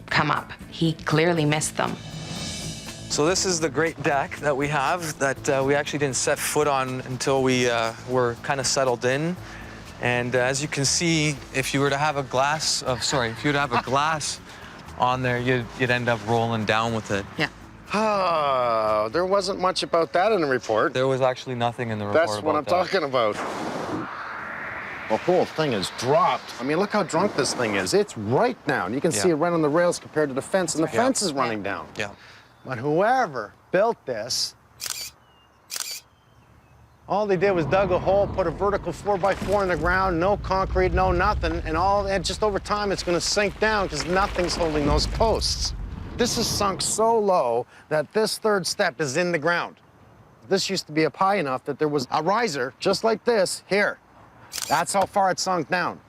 come up. He clearly missed them. So this is the great deck that we have that we actually didn't set foot on until we were kind of settled in. And as you can see, if you were to have a glass on there, you'd end up rolling down with it. Yeah. Oh, there wasn't much about that in the report. There was actually nothing in the report. That's what I'm talking about. The whole thing is dropped. I mean, look how drunk this thing is. It's right down. You can see it right on the rails compared to the fence, and the fence is running down. Yeah. But whoever built this, all they did was dug a hole, put a vertical 4x4 in the ground, no concrete, no nothing, and just over time it's gonna sink down because nothing's holding those posts. This is sunk so low that this 3rd step is in the ground. This used to be up high enough that there was a riser just like this here. That's how far it sunk down.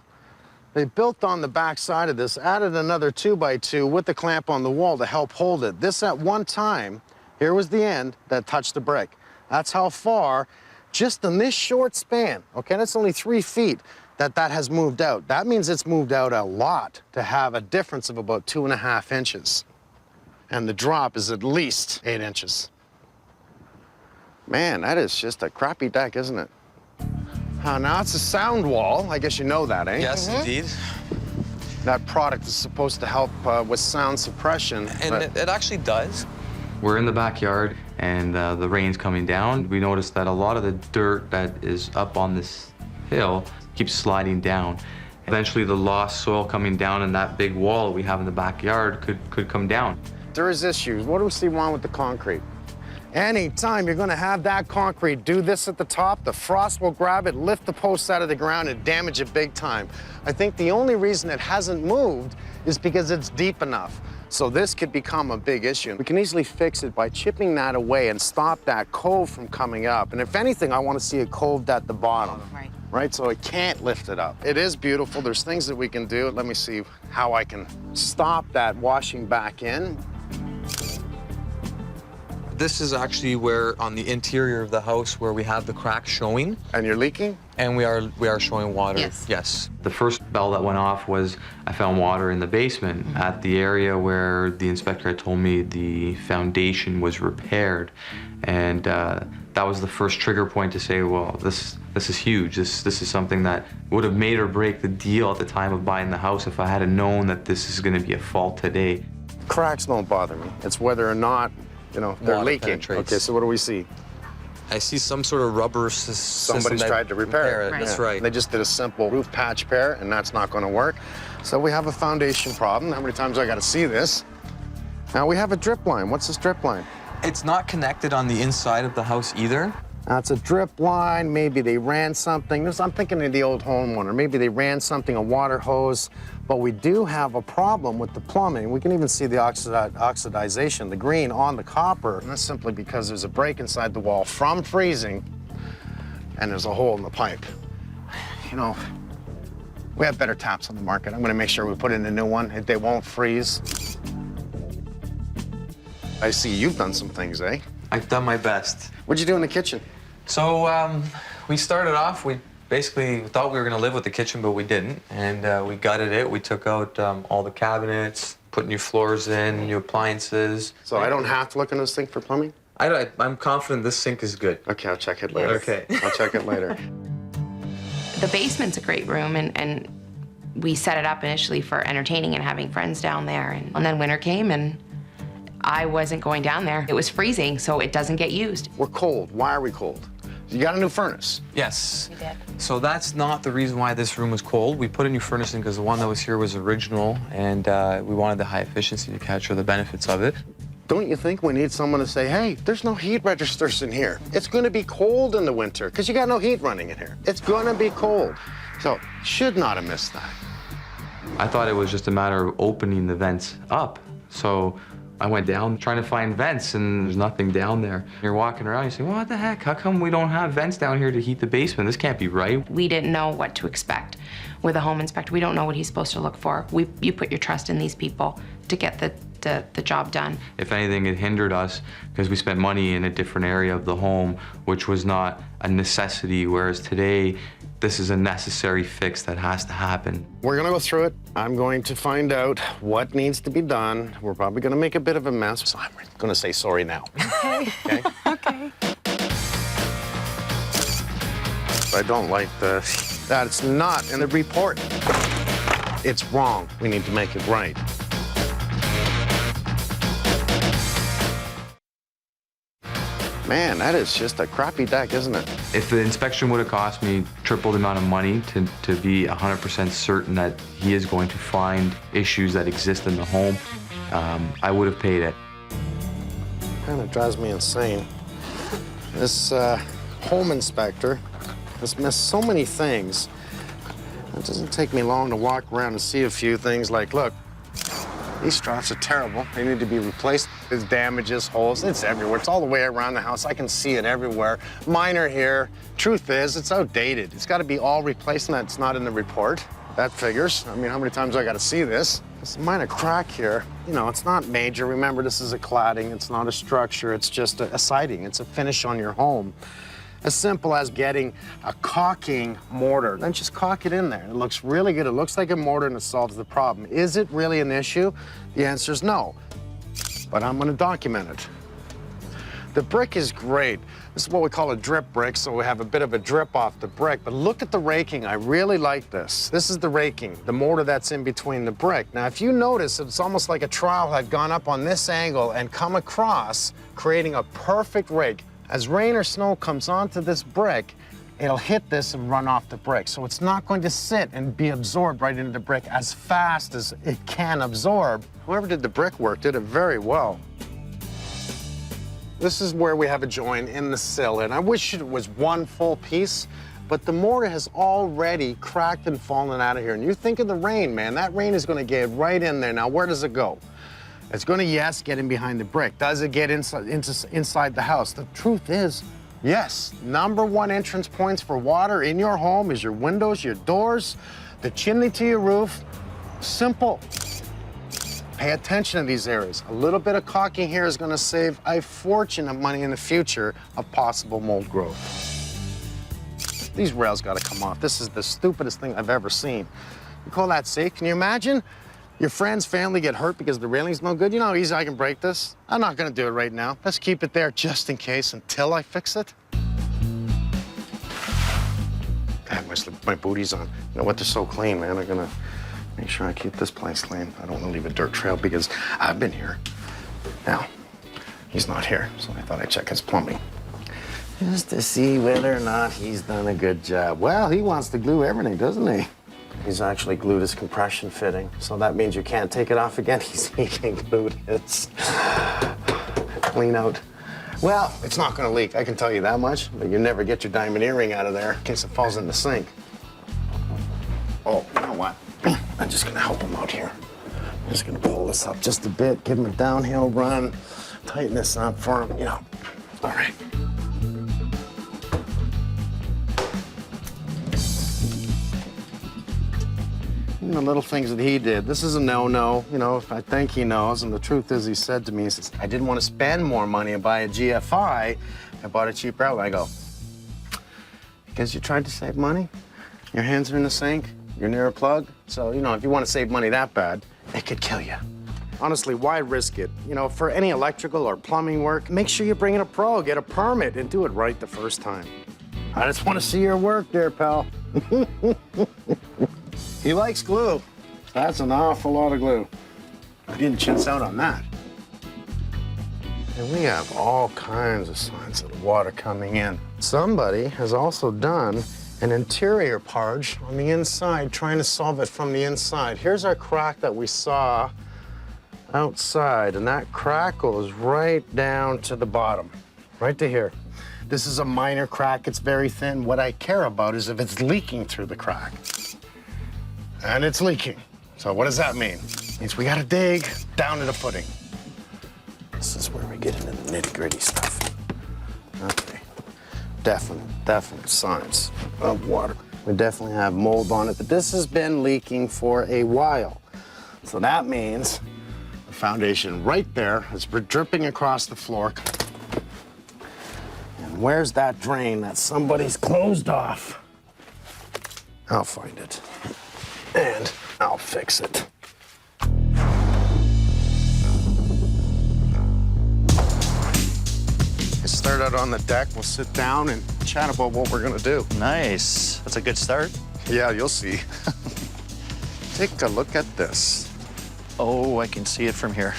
They built on the back side of this, added another 2x2 with the clamp on the wall to help hold it. This at one time, here was the end that touched the brick. That's how far, just in this short span, okay, that's only 3 feet, that has moved out. That means it's moved out a lot to have a difference of about 2.5 inches. And the drop is at least 8 inches. Man, that is just a crappy deck, isn't it? Now it's a sound wall. I guess you know that, eh? Yes, indeed. That product is supposed to help with sound suppression. And it actually does. We're in the backyard, and the rain's coming down. We noticed that a lot of the dirt that is up on this hill keeps sliding down. Eventually, the lost soil coming down and that big wall we have in the backyard could come down. There is issues. What do we see wrong with the concrete? Anytime you're gonna have that concrete do this at the top, the frost will grab it, lift the posts out of the ground, and damage it big time. I think the only reason it hasn't moved is because it's deep enough. So this could become a big issue. We can easily fix it by chipping that away and stop that cove from coming up. And if anything, I want to see it coved at the bottom. Right, so it can't lift it up. It is beautiful. There's things that we can do. Let me see how I can stop that washing back in. This is actually where, on the interior of the house, where we have the crack showing. And you're leaking? And we are showing water. Yes. Yes. The first bell that went off was I found water in the basement at the area where the inspector had told me the foundation was repaired. And that was the first trigger point to say, well, this is huge. This is something that would have made or break the deal at the time of buying the house if I had known that this is going to be a fault today. Cracks don't bother me. It's whether or not, you know, they're Water leaking. penetrates. Okay, so what do we see? I see some sort of rubber system Somebody's that tried to repair it. That's Yeah. right. They just did a simple roof patch repair, and that's not going to work. So we have a foundation problem. How many times do I got to see this? Now we have a drip line. What's this drip line? It's not connected on the inside of the house either. That's a drip line. Maybe they ran something. I'm thinking of the old homeowner. Maybe they ran something, a water hose. But we do have a problem with the plumbing. We can even see the oxidization, the green on the copper. And that's simply because there's a break inside the wall from freezing, and there's a hole in the pipe. You know, we have better taps on the market. I'm going to make sure we put in a new one. They won't freeze. I see you've done some things, eh? I've done my best. What'd you do in the kitchen? So we started off, we basically thought we were going to live with the kitchen, but we didn't. And we gutted it. We took out all the cabinets, put new floors in, new appliances. So I don't have to look in this thing for plumbing? I'm confident this sink is good. Okay, I'll check it later. Okay. I'll check it later. The basement's a great room, and we set it up initially for entertaining and having friends down there. And then winter came, and I wasn't going down there. It was freezing, so it doesn't get used. We're cold. Why are we cold? You got a new furnace. Yes. We did. So that's not the reason why this room was cold. We put a new furnace in because the one that was here was original, and we wanted the high efficiency to capture the benefits of it. Don't you think we need someone to say, hey, there's no heat registers in here. It's going to be cold in the winter because you got no heat running in here. It's going to be cold. So should not have missed that. I thought it was just a matter of opening the vents up. So I went down trying to find vents, and there's nothing down there. You're walking around, you say, well, what the heck? How come we don't have vents down here to heat the basement? This can't be right. We didn't know what to expect with a home inspector. We don't know what he's supposed to look for. You put your trust in these people to get the job done. If anything, it hindered us because we spent money in a different area of the home, which was not a necessity, whereas today, this is a necessary fix that has to happen. We're going to go through it. I'm going to find out what needs to be done. We're probably going to make a bit of a mess, so I'm going to say sorry now. Okay. Okay? Okay. I don't like that it's not in the report. It's wrong. We need to make it right. Man, that is just a crappy deck, isn't it? If the inspection would have cost me triple the amount of money to be 100% certain that he is going to find issues that exist in the home, I would have paid it. Kind of drives me insane. This home inspector has missed so many things. It doesn't take me long to walk around and see a few things like, look, these straps are terrible. They need to be replaced. There's damages, holes, it's everywhere. It's all the way around the house. I can see it everywhere. Mine are here. Truth is, it's outdated. It's got to be all replaced, and that's not in the report. That figures. I mean, how many times do I got to see this? There's a minor crack here. You know, it's not major. Remember, this is a cladding. It's not a structure. It's just a siding. It's a finish on your home. As simple as getting a caulking mortar. Then just caulk it in there. It looks really good. It looks like a mortar, and it solves the problem. Is it really an issue? The answer is no. But I'm going to document it. The brick is great. This is what we call a drip brick, so we have a bit of a drip off the brick. But look at the raking. I really like this. This is the raking, the mortar that's in between the brick. Now, if you notice, it's almost like a trowel had gone up on this angle and come across, creating a perfect rake. As rain or snow comes onto this brick, it'll hit this and run off the brick. So it's not going to sit and be absorbed right into the brick as fast as it can absorb. Whoever did the brickwork did it very well. This is where we have a join in the sill, and I wish it was one full piece, but the mortar has already cracked and fallen out of here. And you think of the rain, man, that rain is going to get right in there. Now, where does it go? It's going to, yes, get in behind the brick. Does it get inside the house? The truth is, yes. #1 entrance points for water in your home is your windows, your doors, the chimney to your roof. Simple. Pay attention to these areas. A little bit of caulking here is going to save a fortune of money in the future of possible mold growth. These rails gotta come off. This is the stupidest thing I've ever seen. You call that safe? Can you imagine? Your friend's family get hurt because the railing's no good. You know how easy I can break this? I'm not gonna do it right now. Let's keep it there just in case until I fix it. God, my booty's on. You know what? They're so clean, man. I'm gonna make sure I keep this place clean. I don't want to leave a dirt trail because I've been here. Now, he's not here, so I thought I'd check his plumbing. Just to see whether or not he's done a good job. Well, he wants to glue everything, doesn't he? He's actually glued his compression fitting, so that means you can't take it off again. He can glue it. Clean out. Well, it's not gonna leak, I can tell you that much, but you never get your diamond earring out of there in case it falls in the sink. Oh, you know what? I'm just gonna help him out here. I'm just gonna pull this up just a bit, give him a downhill run, tighten this up for him, you know. All right. The little things that he did. This is a no-no, you know, I think he knows, and the truth is he said to me, he says, I didn't want to spend more money and buy a GFI, I bought a cheaper outlet. I go, because you tried to save money? Your hands are in the sink, you're near a plug, so, you know, if you want to save money that bad, it could kill you. Honestly, why risk it? You know, for any electrical or plumbing work, make sure you bring in a pro, get a permit, and do it right the first time. I just want to see your work there, pal. He likes glue. That's an awful lot of glue. I didn't chintz out on that. And we have all kinds of signs of the water coming in. Somebody has also done an interior purge on the inside, trying to solve it from the inside. Here's our crack that we saw outside, and that crack goes right down to the bottom, right to here. This is a minor crack, it's very thin. What I care about is if it's leaking through the crack. And it's leaking. So what does that mean? It means we gotta dig down to the footing. This is where we get into the nitty-gritty stuff. Okay. Definite signs of water. We definitely have mold on it, but this has been leaking for a while. So that means the foundation right there is dripping across the floor. And where's that drain that somebody's closed off? I'll find it. And I'll fix it. Let's start out on the deck. We'll sit down and chat about what we're gonna do. Nice. That's a good start. Yeah, you'll see. Take a look at this. Oh, I can see it from here.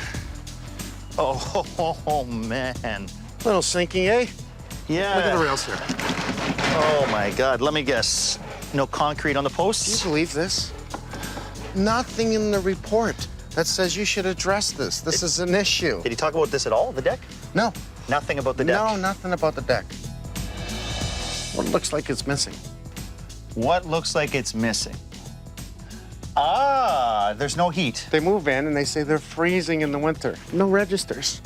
Oh, man. Little sinking, eh? Yeah. Look at the rails here. Oh, my God. Let me guess. No concrete on the posts? Do you believe this? Nothing in the report that says you should address this. This is an issue. Did he talk about this at all, the deck? No. Nothing about the deck? No, nothing about the deck. What looks like it's missing? What looks like it's missing? Ah, there's no heat. They move in and they say they're freezing in the winter. No registers.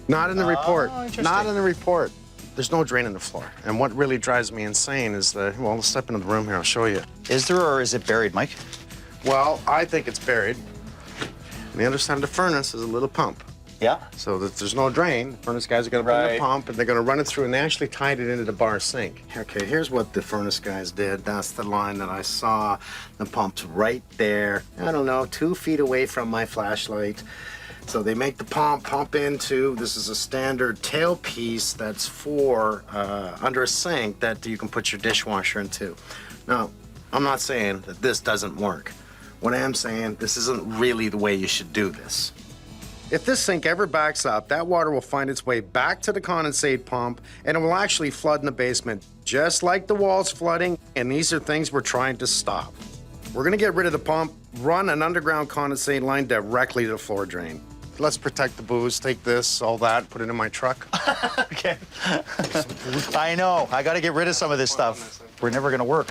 Not in the report. Not in the report. There's no drain in the floor. And what really drives me insane is well, let's step into the room here, I'll show you. Is there or is it buried, Mike? Well, I think it's buried. On the other side of the furnace is a little pump. Yeah. So that there's no drain. The furnace guys are gonna bring the pump and they're gonna run it through and they actually tied it into the bar sink. Okay, here's what the furnace guys did. That's the line that I saw. The pump's right there. I don't know, 2 feet away from my flashlight. So they make the pump into, this is a standard tailpiece that's for under a sink that you can put your dishwasher into. Now, I'm not saying that this doesn't work. What I am saying, this isn't really the way you should do this. If this sink ever backs up, that water will find its way back to the condensate pump and it will actually flood in the basement, just like the walls flooding, and these are things we're trying to stop. We're gonna get rid of the pump, run an underground condensate line directly to the floor drain. Let's protect the booze, take this, all that, put it in my truck. Okay. I know, I gotta get rid of some of this stuff. We're never gonna work.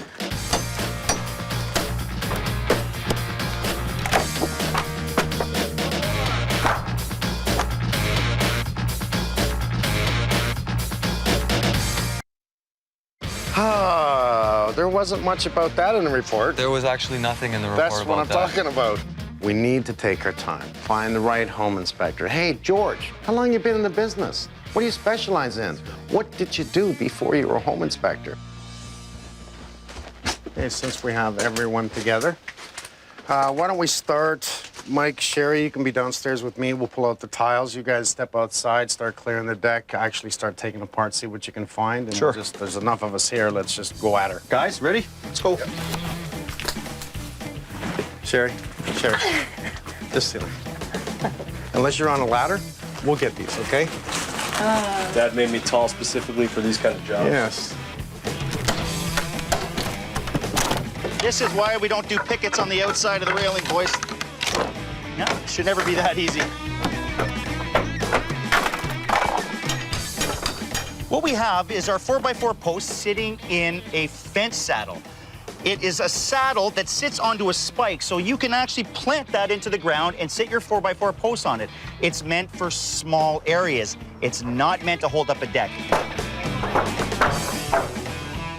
Oh, there wasn't much about that in the report. There was actually nothing in the report That's what I'm talking about. We need to take our time, find the right home inspector. Hey, George, how long you been in the business? What do you specialize in? What did you do before you were a home inspector? Okay, since we have everyone together, why don't we start? Mike, Sherry, you can be downstairs with me. We'll pull out the tiles. You guys step outside, start clearing the deck, actually start taking apart, see what you can find. And Sure. there's enough of us here. Let's just go at her. Guys, ready? Let's go. Sherry, just sit. Unless you're on a ladder, we'll get these, okay? Dad made me tall specifically for these kind of jobs. Yes. This is why we don't do pickets on the outside of the railing, boys. No, it should never be that easy. What we have is our 4x4 post sitting in a fence saddle. It is a saddle that sits onto a spike, so you can actually plant that into the ground and sit your 4x4 post on it. It's meant for small areas. It's not meant to hold up a deck.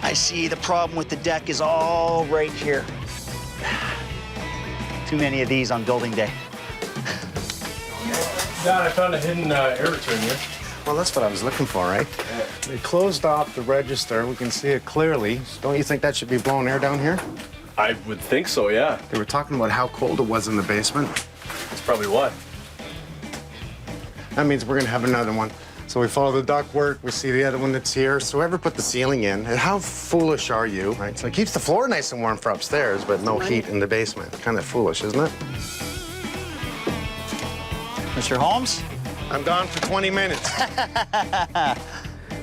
I see the problem with the deck is all right here. Too many of these on building day. Dad, I found a hidden air return here. Well, that's what I was looking for, right? They closed off the register. We can see it clearly. Don't you think that should be blowing air down here? I would think so, yeah. They were talking about how cold it was in the basement. That's probably why. That means we're gonna have another one. So we follow the ductwork, we see the other one that's here. So whoever put the ceiling in, and how foolish are you, right? So it keeps the floor nice and warm for upstairs, but no heat in the basement. Kind of foolish, isn't it? Mr. Holmes? I'm gone for 20 minutes.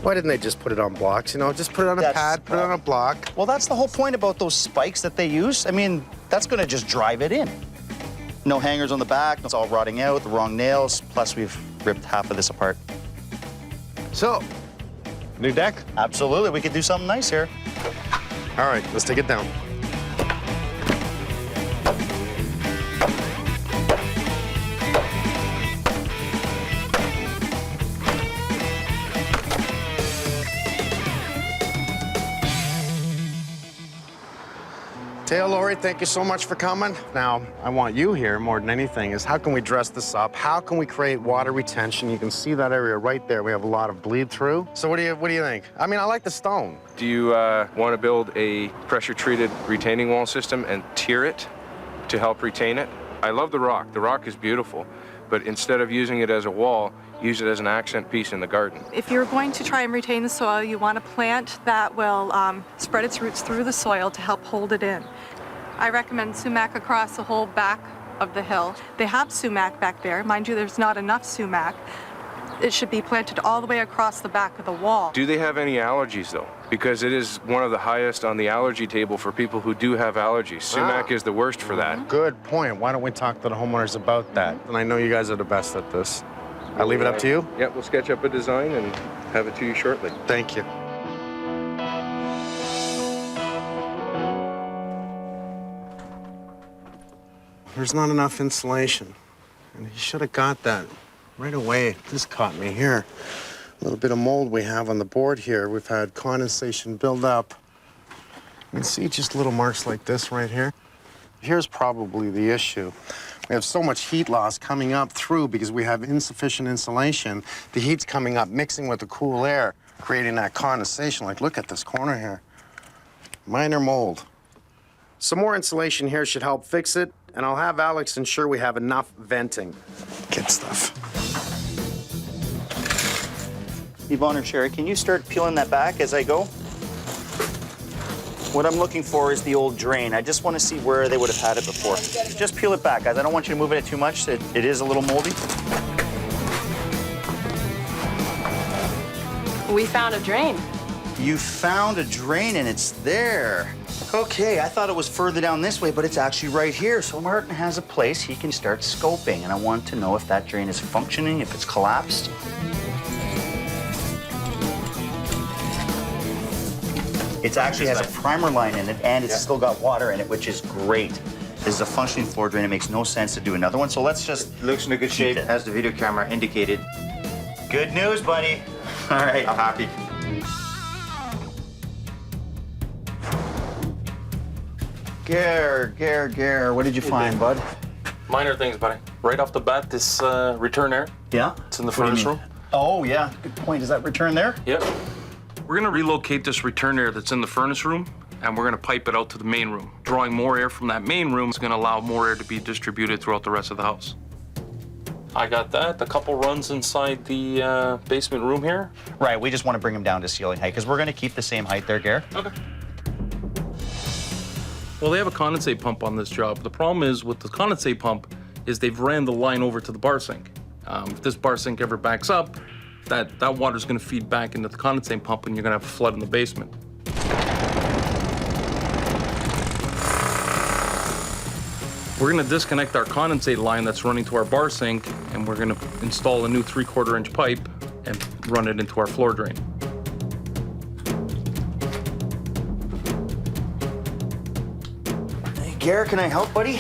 Why didn't they just put it on blocks, you know? Just put it on a pad, put it on a block. Well, that's the whole point about those spikes that they use. I mean, that's gonna just drive it in. No hangers on the back, it's all rotting out, the wrong nails, plus we've ripped half of this apart. So, new deck? Absolutely, we could do something nice here. All right, let's take it down. Tail Lori, thank you so much for coming. Now, I want you here more than anything is how can we dress this up? How can we create water retention? You can see that area right there. We have a lot of bleed through. So what do you think? I mean, I like the stone. Do you want to build a pressure-treated retaining wall system and tier it to help retain it? I love the rock. The rock is beautiful, but instead of using it as a wall, use it as an accent piece in the garden. If you're going to try and retain the soil, you want a plant that will spread its roots through the soil to help hold it in. I recommend sumac across the whole back of the hill. They have sumac back there. Mind you, there's not enough sumac. It should be planted all the way across the back of the wall. Do they have any allergies, though? Because it is one of the highest on the allergy table for people who do have allergies. Sumac is the worst for that. Good point. Why don't we talk to the homeowners about that? And I know you guys are the best at this. I'll leave it up to you? Yeah, we'll sketch up a design and have it to you shortly. Thank you. There's not enough insulation. And he should have got that right away. This caught me here. A little bit of mold we have on the board here. We've had condensation build up. You can see just little marks like this right here. Here's probably the issue. We have so much heat loss coming up through because we have insufficient insulation. The heat's coming up, mixing with the cool air, creating that condensation. Like, look at this corner here. Minor mold. Some more insulation here should help fix it, and I'll have Alex ensure we have enough venting. Good stuff. Yvonne or Sherry, can you start peeling that back as I go? What I'm looking for is the old drain. I just want to see where they would have had it before. Just peel it back, guys. I don't want you to move it too much. It is a little moldy. We found a drain. You found a drain and it's there. Okay, I thought it was further down this way, but it's actually right here. So Martin has a place he can start scoping, and I want to know if that drain is functioning, if it's collapsed. It actually has a primer line in it, and it's still got water in it, which is great. This is a functioning floor drain. It makes no sense to do another one, so let's just... Looks in a good shape, as the video camera indicated. Good news, buddy. All right. I'm happy. Gare, what did you find, bud? Minor things, buddy. Right off the bat, this return air. Yeah? It's in the furnace room. Oh, yeah. Good point. Does that return there? Yep. We're gonna relocate this return air that's in the furnace room and we're going to pipe it out to the main room. Drawing more air from that main room is going to allow more air to be distributed throughout the rest of the house. I got that. A couple runs inside the basement room here. Right, we just want to bring them down to ceiling height because we're going to keep the same height there, Gare. Okay. Well, they have a condensate pump on this job. The problem is with the condensate pump is they've ran the line over to the bar sink. If this bar sink ever backs up, that water's going to feed back into the condensate pump and you're going to have a flood in the basement. We're going to disconnect our condensate line that's running to our bar sink, and we're going to install a new 3/4 inch pipe and run it into our floor drain. Hey, Gare, can I help, buddy?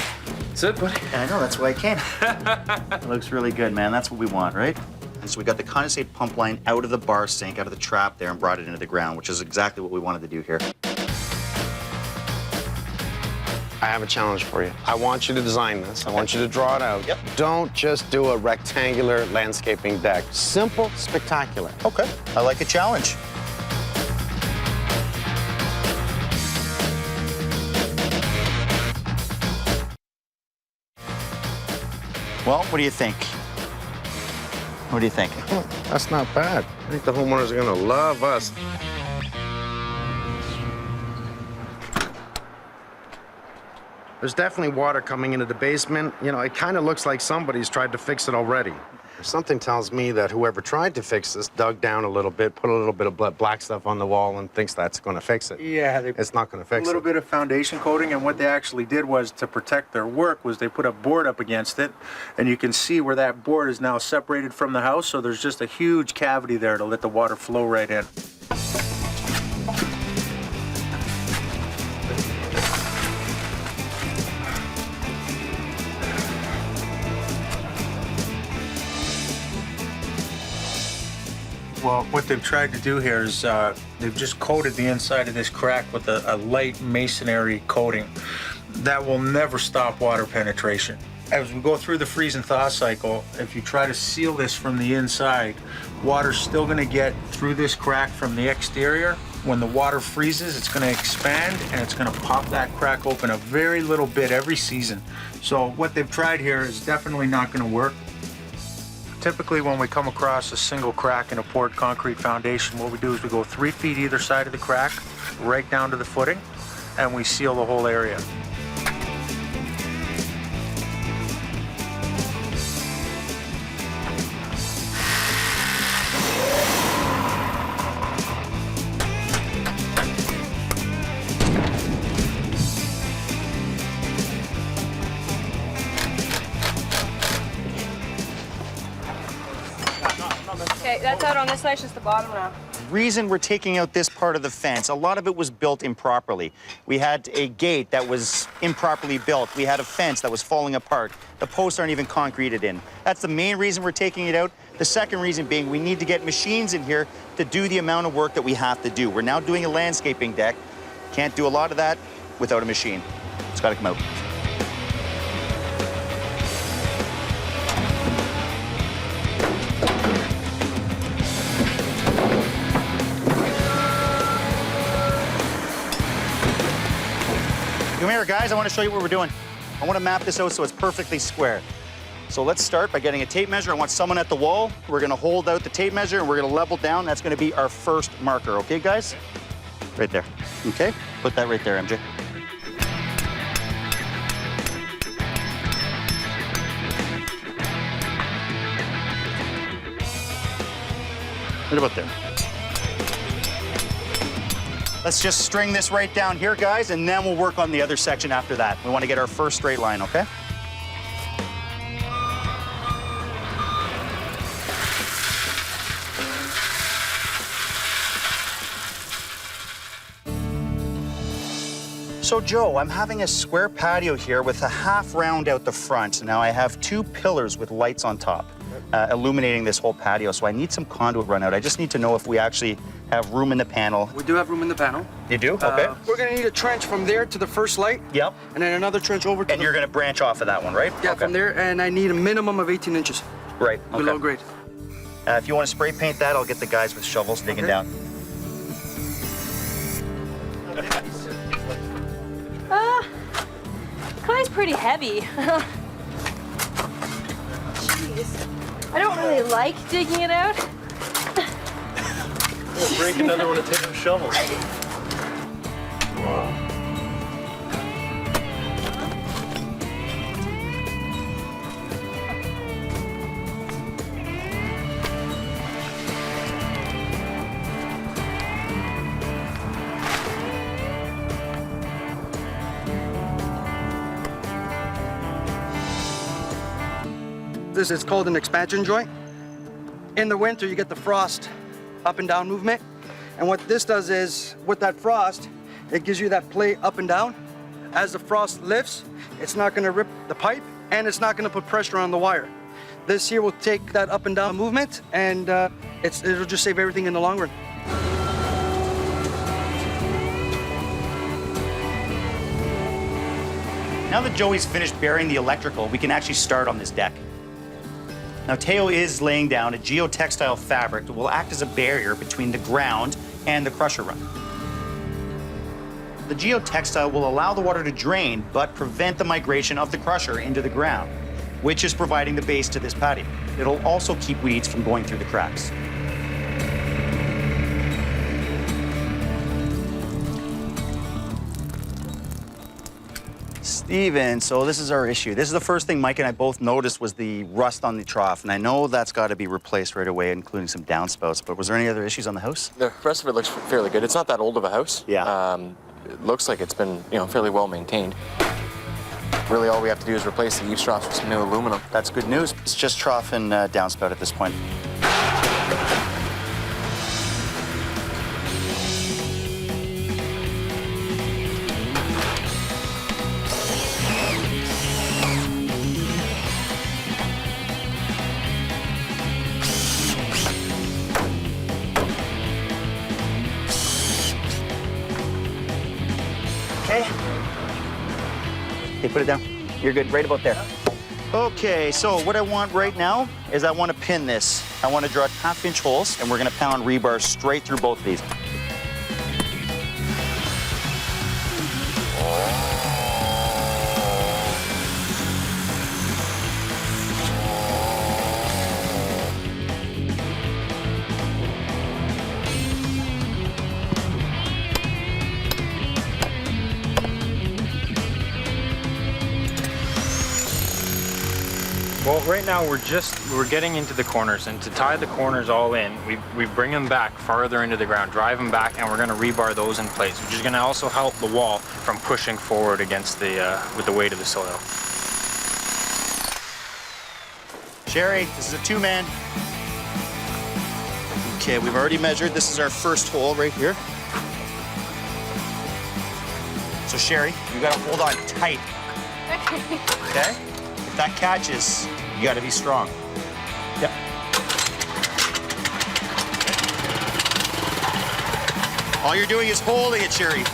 That's it, buddy. I know, that's why I came. It looks really good, man. That's what we want, right? And so we got the condensate pump line out of the bar sink, out of the trap there, and brought it into the ground, which is exactly what we wanted to do here. I have a challenge for you. I want you to design this. I want you to draw it out. Yep. Don't just do a rectangular landscaping deck. Simple, spectacular. Okay, I like a challenge. Well, what do you think? What do you think? That's not bad. I think the homeowners are gonna love us. There's definitely water coming into the basement. You know, it kind of looks like somebody's tried to fix it already. Something tells me that whoever tried to fix this dug down a little bit, put a little bit of black stuff on the wall and thinks that's going to fix it. Yeah, it's not going to fix it. A little bit of foundation coating, and what they actually did was to protect their work was they put a board up against it, and you can see where that board is now separated from the house, so there's just a huge cavity there to let the water flow right in. Well, what they've tried to do here is they've just coated the inside of this crack with a light masonry coating that will never stop water penetration. As we go through the freeze and thaw cycle, if you try to seal this from the inside, water's still going to get through this crack from the exterior. When the water freezes, it's going to expand and it's going to pop that crack open a very little bit every season. So what they've tried here is definitely not going to work. Typically, when we come across a single crack in a poured concrete foundation, what we do is we go 3 feet either side of the crack, right down to the footing, and we seal the whole area. Okay, that's out on this side, just the bottom now. Reason we're taking out this part of the fence, a lot of it was built improperly. We had a gate that was improperly built. We had a fence that was falling apart. The posts aren't even concreted in. That's the main reason we're taking it out. The second reason being we need to get machines in here to do the amount of work that we have to do. We're now doing a landscaping deck. Can't do a lot of that without a machine. It's got to come out. Come here, guys. I want to show you what we're doing. I want to map this out so it's perfectly square. So let's start by getting a tape measure. I want someone at the wall. We're going to hold out the tape measure, and we're going to level down. That's going to be our first marker. Okay, guys? Right there. Okay? Put that right there, MJ. Right about there. Let's just string this right down here, guys, and then we'll work on the other section after that. We want to get our first straight line, okay? So, Joe, I'm having a square patio here with a half round out the front. Now, I have 2 pillars with lights on top, illuminating this whole patio, so I need some conduit run out. I just need to know if we actually have room in the panel. We do have room in the panel. You do? Okay. We're gonna need a trench from there to the first light. Yep. And then another trench over to And you're gonna branch off of that one, right? Yeah, from there, and I need a minimum of 18 inches. Right, okay. Below grade. If you want to spray paint that, I'll get the guys with shovels digging down. pretty heavy. Jeez. I don't really like digging it out. We'll break another one and take a shovel. This is called an expansion joint. In the winter, you get the frost up and down movement. And what this does is, with that frost, it gives you that play up and down. As the frost lifts, it's not gonna rip the pipe and it's not gonna put pressure on the wire. This here will take that up and down movement and it'll just save everything in the long run. Now that Joey's finished burying the electrical, we can actually start on this deck. Now, Teo is laying down a geotextile fabric that will act as a barrier between the ground and the crusher run. The geotextile will allow the water to drain, but prevent the migration of the crusher into the ground, which is providing the base to this patio. It'll also keep weeds from going through the cracks. Steven, so this is our issue. This is the first thing Mike and I both noticed was the rust on the trough, and I know that's got to be replaced right away, including some downspouts, but was there any other issues on the house? The rest of it looks fairly good. It's not that old of a house. Yeah. It looks like it's been, fairly well maintained. Really, all we have to do is replace the eaves troughs with some new aluminum. That's good news. It's just trough and downspout at this point. Okay, put it down. You're good, right about there. Okay, so what I want right now is I want to pin this. I want to draw 1/2-inch holes, and we're going to pound rebar straight through both of these. Well, right now we're getting into the corners, and to tie the corners all in, we bring them back farther into the ground, drive them back, and we're going to rebar those in place, which is going to also help the wall from pushing forward against with the weight of the soil. Sherry, this is a 2-man. Okay, we've already measured. This is our first hole right here. So Sherry, you got to hold on tight. Okay? If that catches, you got to be strong. Yep. All you're doing is holding it, Sherry.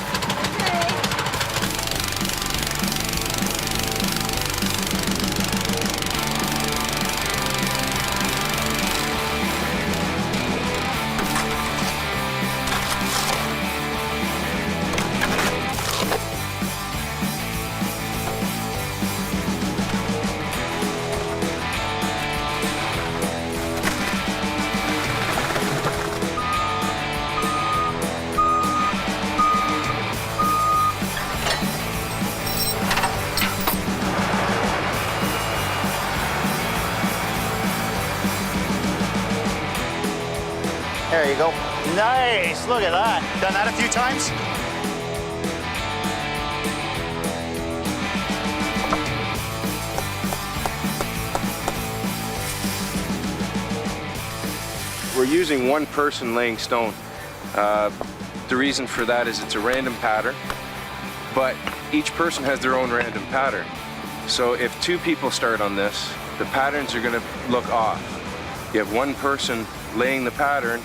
There you go. Nice, look at that. Done that a few times? We're using one person laying stone. The reason for that is it's a random pattern, but each person has their own random pattern. So if 2 people start on this, the patterns are gonna look off. You have one person laying the pattern,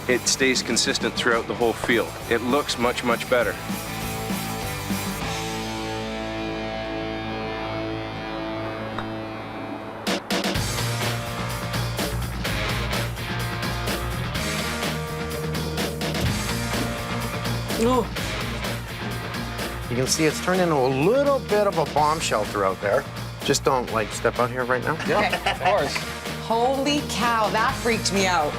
it stays consistent throughout the whole field. It looks much, much better. You You can see it's turned into a little bit of a bomb shelter out there. Just don't, like, step out here right now. Yeah, of course. Holy cow, that freaked me out.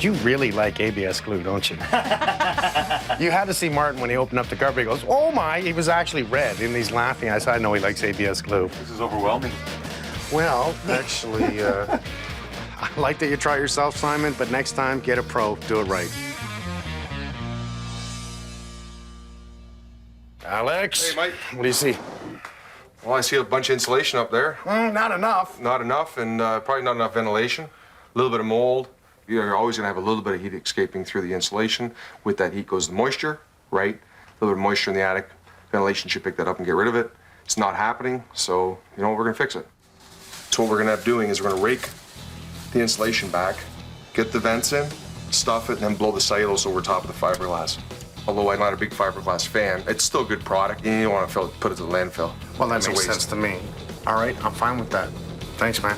You really like ABS glue, don't you? You had to see Martin when he opened up the cover. He goes, oh my, he was actually red, and he's laughing. I said, I know he likes ABS glue. This is overwhelming. Well, actually, I like that you try yourself, Simon, but next time, get a pro, do it right. Alex? Hey, Mike. What do you see? Well, I see a bunch of insulation up there. Not enough. Not enough, and probably not enough ventilation. A little bit of mold. You're always going to have a little bit of heat escaping through the insulation. With that heat goes the moisture, right? A little bit of moisture in the attic. Ventilation should pick that up and get rid of it. It's not happening, so, you know, we're going to fix it. So what we're going to have doing is we're going to rake the insulation back, get the vents in, stuff it, and then blow the cellulose over top of the fiberglass. Although I'm not a big fiberglass fan, it's still a good product. You don't want to put it to the landfill. Well, that It's a makes waste. sense to me. All right, I'm fine with that. Thanks, man.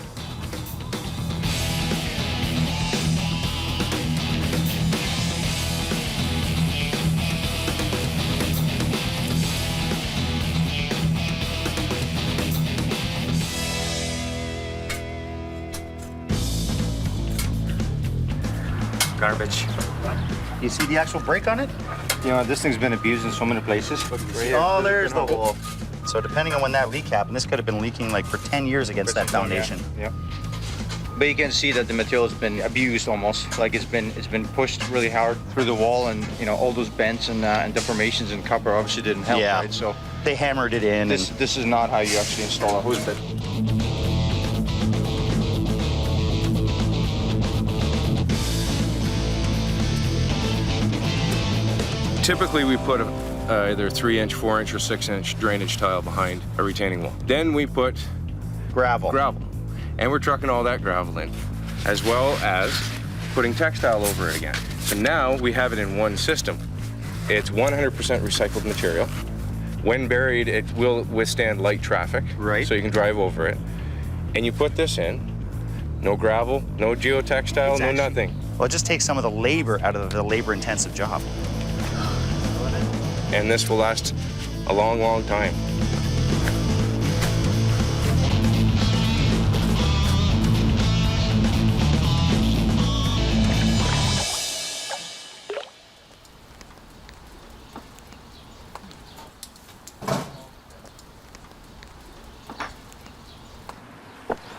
Garbage. You see the actual break on it? You know, this thing's been abused in so many places. Oh, there's the hole. So depending on when that leak happened, this could have been leaking like for 10 years against that foundation. Yeah. But you can see that the material's been abused almost. Like it's been pushed really hard through the wall, and you know all those bends and deformations in copper obviously didn't help. Yeah. Right? So they hammered it in. This is not how you actually install a hose bit. Typically, we put either 3-inch, 4-inch, or 6-inch drainage tile behind a retaining wall. Then we put gravel. And we're trucking all that gravel in, as well as putting textile over it again. So now we have it in one system. It's 100% recycled material. When buried, it will withstand light traffic, right? So you can drive over it. And you put this in, no gravel, no geotextile, no nothing. Well, it just takes some of the labor out of the labor-intensive job. And this will last a long, long time.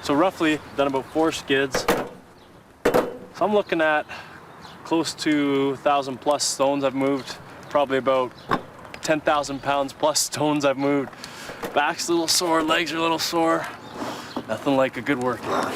So roughly done about 4 skids. So I'm looking at close to 1,000 plus stones I've moved. Probably about 10,000 pounds plus stones I've moved. Back's a little sore, legs are a little sore. Nothing like a good workout.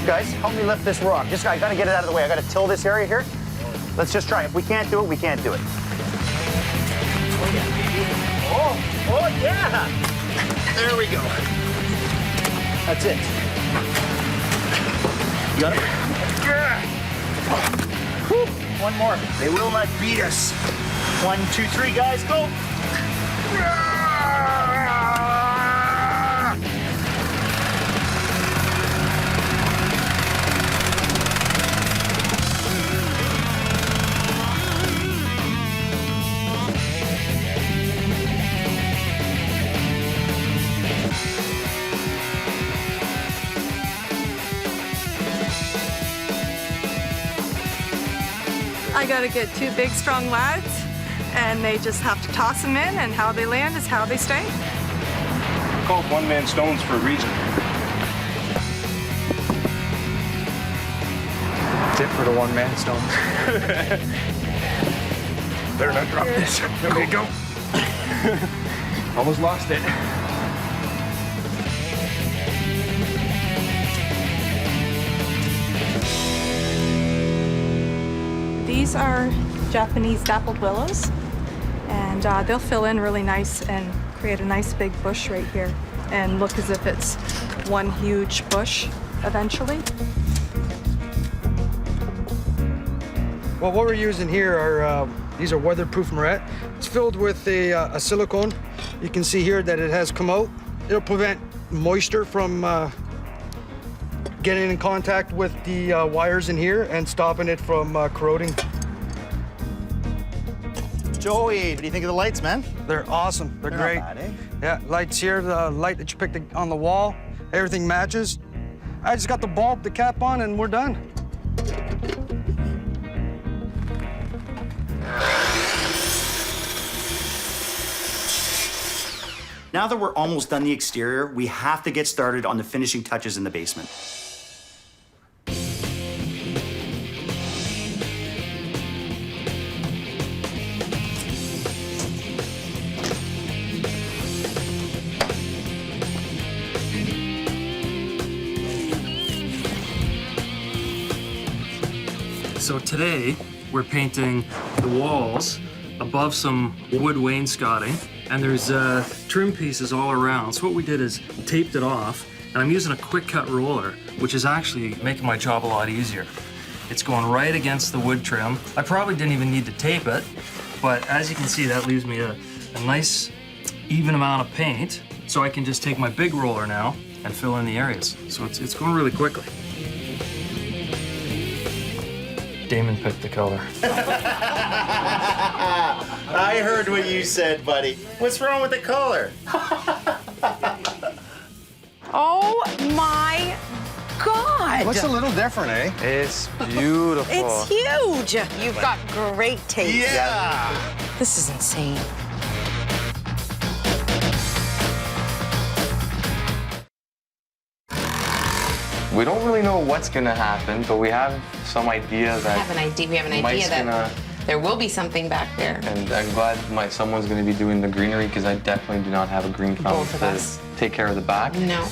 Guys, help me lift this rock. I gotta get it out of the way. I gotta till this area here. Let's just try. If we can't do it, we can't do it. Oh yeah! There we go. That's it. You got it? Yeah! Whew. One more. They will not beat us. 1, 2, 3, guys, go! I gotta get 2 big, strong lads, and they just have to toss them in, and how they land is how they stay. They're called one-man stones for a reason. Tip for the one-man stones. Better not drop this. There we go. Almost lost it. These are Japanese dappled willows, and they'll fill in really nice and create a nice big bush right here and look as if it's one huge bush eventually. Well, what we're using here are, these are weatherproof moret. It's filled with a silicone. You can see here that it has come out. It'll prevent moisture from getting in contact with the wires in here and stopping it from corroding. Joey, what do you think of the lights, man? They're awesome. They're They're great. not bad, eh? Yeah, lights here, the light that you picked on the wall, everything matches. I just got the bulb, the cap on, and we're done. Now that we're almost done the exterior, we have to get started on the finishing touches in the basement. So today, we're painting the walls above some wood wainscoting, and there's trim pieces all around. So what we did is taped it off, and I'm using a quick cut roller, which is actually making my job a lot easier. It's going right against the wood trim. I probably didn't even need to tape it, but as you can see, that leaves me a nice even amount of paint, so I can just take my big roller now and fill in the areas. So it's going really quickly. Damon picked the color. I heard what you said, buddy. What's wrong with the color? Oh my God. Looks a little different, eh? It's beautiful. It's huge. You've got great taste. Yeah. This is insane. We don't really know what's gonna happen, but we have some idea that We have an idea Mike's that gonna, there will be something back there. and I'm glad someone's gonna be doing the greenery because I definitely do not have a green thumb Both of to us. take care of the back. No.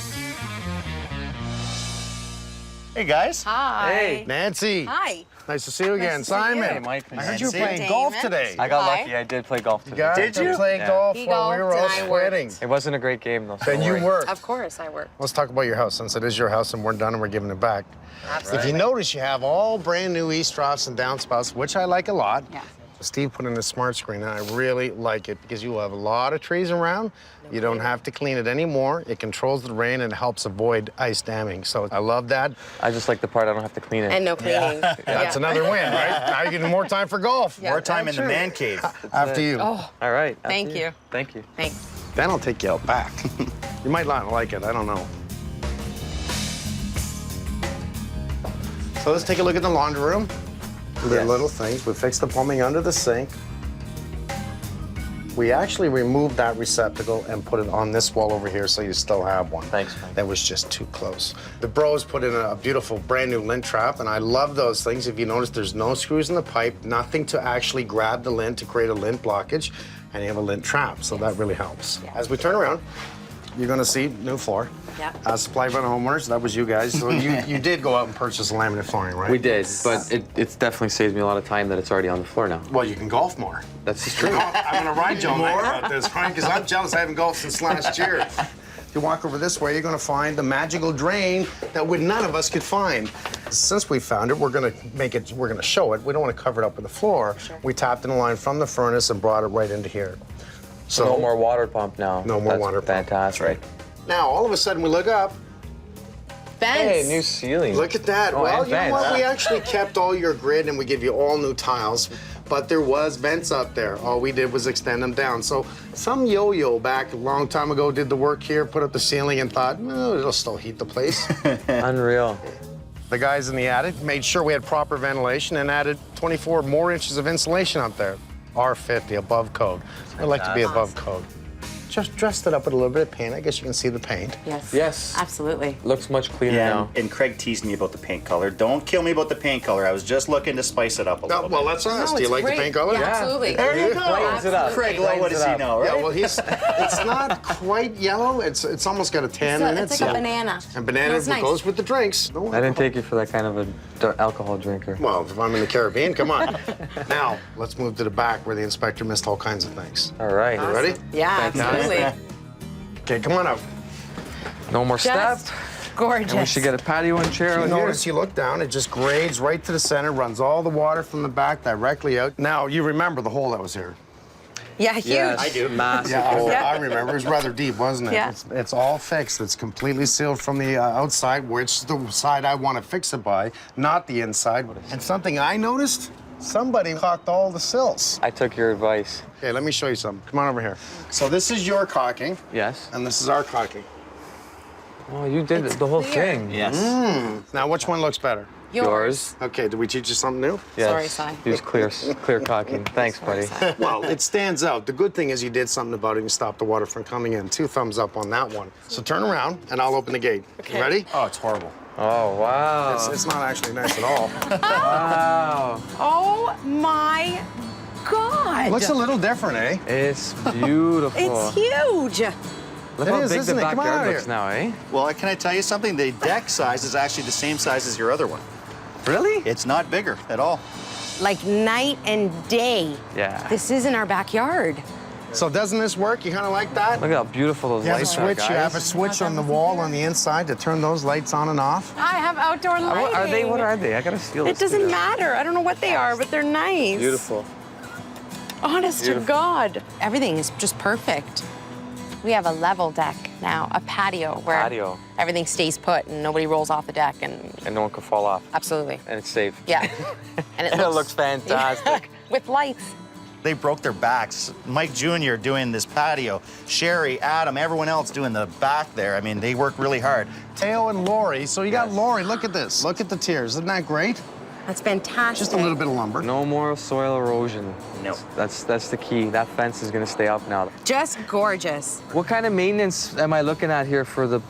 Hey, guys. Hi. Hey, Nancy. Hi. Nice to see you again. Nice to see Simon. you. Mike, I heard you were Nancy. playing golf Damon. today. I got Hi. lucky. I did play golf You today. got Did to you? play Yeah. golf He while we were all golfed and I worked. sweating. It wasn't a great game though. So Then don't you worry. worked. Of course I work. Let's talk about your house since it is your house and we're done and we're giving it back. Absolutely. If you notice, you have all brand new eavesdrops and downspouts, which I like a lot. Yeah. Steve put in a smart screen, and I really like it because you will have a lot of trees around. You don't have to clean it anymore. It controls the rain and helps avoid ice damming. So I love that. I just like the part I don't have to clean it. And no cleaning. That's another win, right? Now you're getting more time for golf. Yeah. More time in the man cave. After you. Oh, All right. thank after you. Thank you. Thanks. Then I'll take you out back. You might not like it, I don't know. So let's take a look at the laundry room. The Yes. little things. We fixed the plumbing under the sink. We actually removed that receptacle and put it on this wall over here so you still have one. Thanks, Mike. That was just too close. The bros put in a beautiful brand new lint trap, and I love those things. If you notice, there's no screws in the pipe, nothing to actually grab the lint to create a lint blockage, and you have a lint trap, so that really helps. As we turn around, you're gonna see new floor. Yeah. Supplied by the homeowners, that was you guys. So you did go out and purchase laminate flooring, right? We did, but it's definitely saves me a lot of time that it's already on the floor now. Well, you can golf more. That's just true. I'm gonna ride you all night about this, right? Because I'm jealous. I haven't golfed since last year. If you walk over this way, you're gonna find the magical drain that none of us could find. Since we found it, we're gonna show it. We don't want to cover it up with the floor. Sure. We tapped in a line from the furnace and brought it right into here. So no more water pump now. No more That's water pump. Fantastic. Right. Now, all of a sudden, we look up. Vents. Hey, new ceiling. Look at that. Oh, well, and you know what? vents. We actually kept all your grid and we give you all new tiles, but there was vents up there. All we did was extend them down. So some yo-yo back a long time ago did the work here, put up the ceiling and thought, no, it'll still heat the place. Unreal. The guys in the attic made sure we had proper ventilation and added 24 more inches of insulation up there. R50, above code. I like to be above code. just dressed it up with a little bit of paint. I guess you can see the paint. Yes. Yes. Absolutely. Looks much cleaner Yeah, now. and Craig teased me about the paint color. Don't kill me about the paint color. I was just looking to spice it up a little Well, bit. let's ask. No, Do you it's like great. the paint color? Yeah, absolutely. There you go. Brightens it up. Craig, well, what does he know, right? Yeah, well, it's not quite yellow. It's almost got a tan in it. It's like a banana. And banana It's nice. goes with the drinks. No I didn't take you for that kind of a alcohol drinker. Well, if I'm in the Caribbean, come on. Now, let's move to the back where the inspector missed all kinds of things. All right. You ready? Yeah, Fantastic. absolutely. Okay, come on out. No more step. Just gorgeous. And we should get a patio and chair You out here. notice you look down, it just grades right to the center, runs all the water from the back directly out. Now, you remember the hole that was here. Yeah, huge. Yes, I do. Massive Yeah, hole. I remember. It was rather deep, wasn't it? Yeah. It's all fixed. It's completely sealed from the outside, which is the side I want to fix it by, not the inside. And something I noticed, somebody caulked all the sills. I took your advice. Okay, let me show you something. Come on over here. So this is your caulking, Yes. and this is our caulking. Oh, you did the whole thing. Yes. Now, which one looks better? Yours. Okay, did we teach you something new? Yes. Sorry, Si. Use clear caulking. Thanks, buddy. Well, it stands out. The good thing is you did something about it and stopped the water from coming in. 2 thumbs up on that one. So turn around, and I'll open the gate. Okay. Ready? Oh, it's horrible. Oh, wow. It's not actually nice at all. Wow. Oh my God. Looks a little different, eh? It's beautiful. It's huge. Look It how is, big the isn't it? Come on backyard out looks here. now, eh? Well, can I tell you something? The deck size is actually the same size as your other one. Really? It's not bigger at all. Like night and day. Yeah. This is in our backyard. So doesn't this work? You kind of like that? Look at how beautiful those You have a lights are, switch. guys. You have a switch on the wall on the inside to turn those lights on and off. I have outdoor lighting. What are they? What are they? I gotta steal It this. doesn't too. matter. I don't know what they are, but they're nice. Beautiful. Honest to God. Everything is just perfect. We have a level deck now, a patio where Patio. everything stays put and nobody rolls off the deck and And no one can fall off. absolutely. And it's safe. Yeah. And And it looks fantastic. with lights. They broke their backs. Mike Jr. doing this patio, Sherry, Adam, everyone else doing the back there. I mean, they worked really hard. Teo and Lori. So you got Lori. Look at this. Look at the tiers. Isn't that great? That's fantastic. Just a little bit of lumber. No more soil erosion. No. That's the key. That fence is gonna stay up now. Just gorgeous. What kind of maintenance am I looking at here for the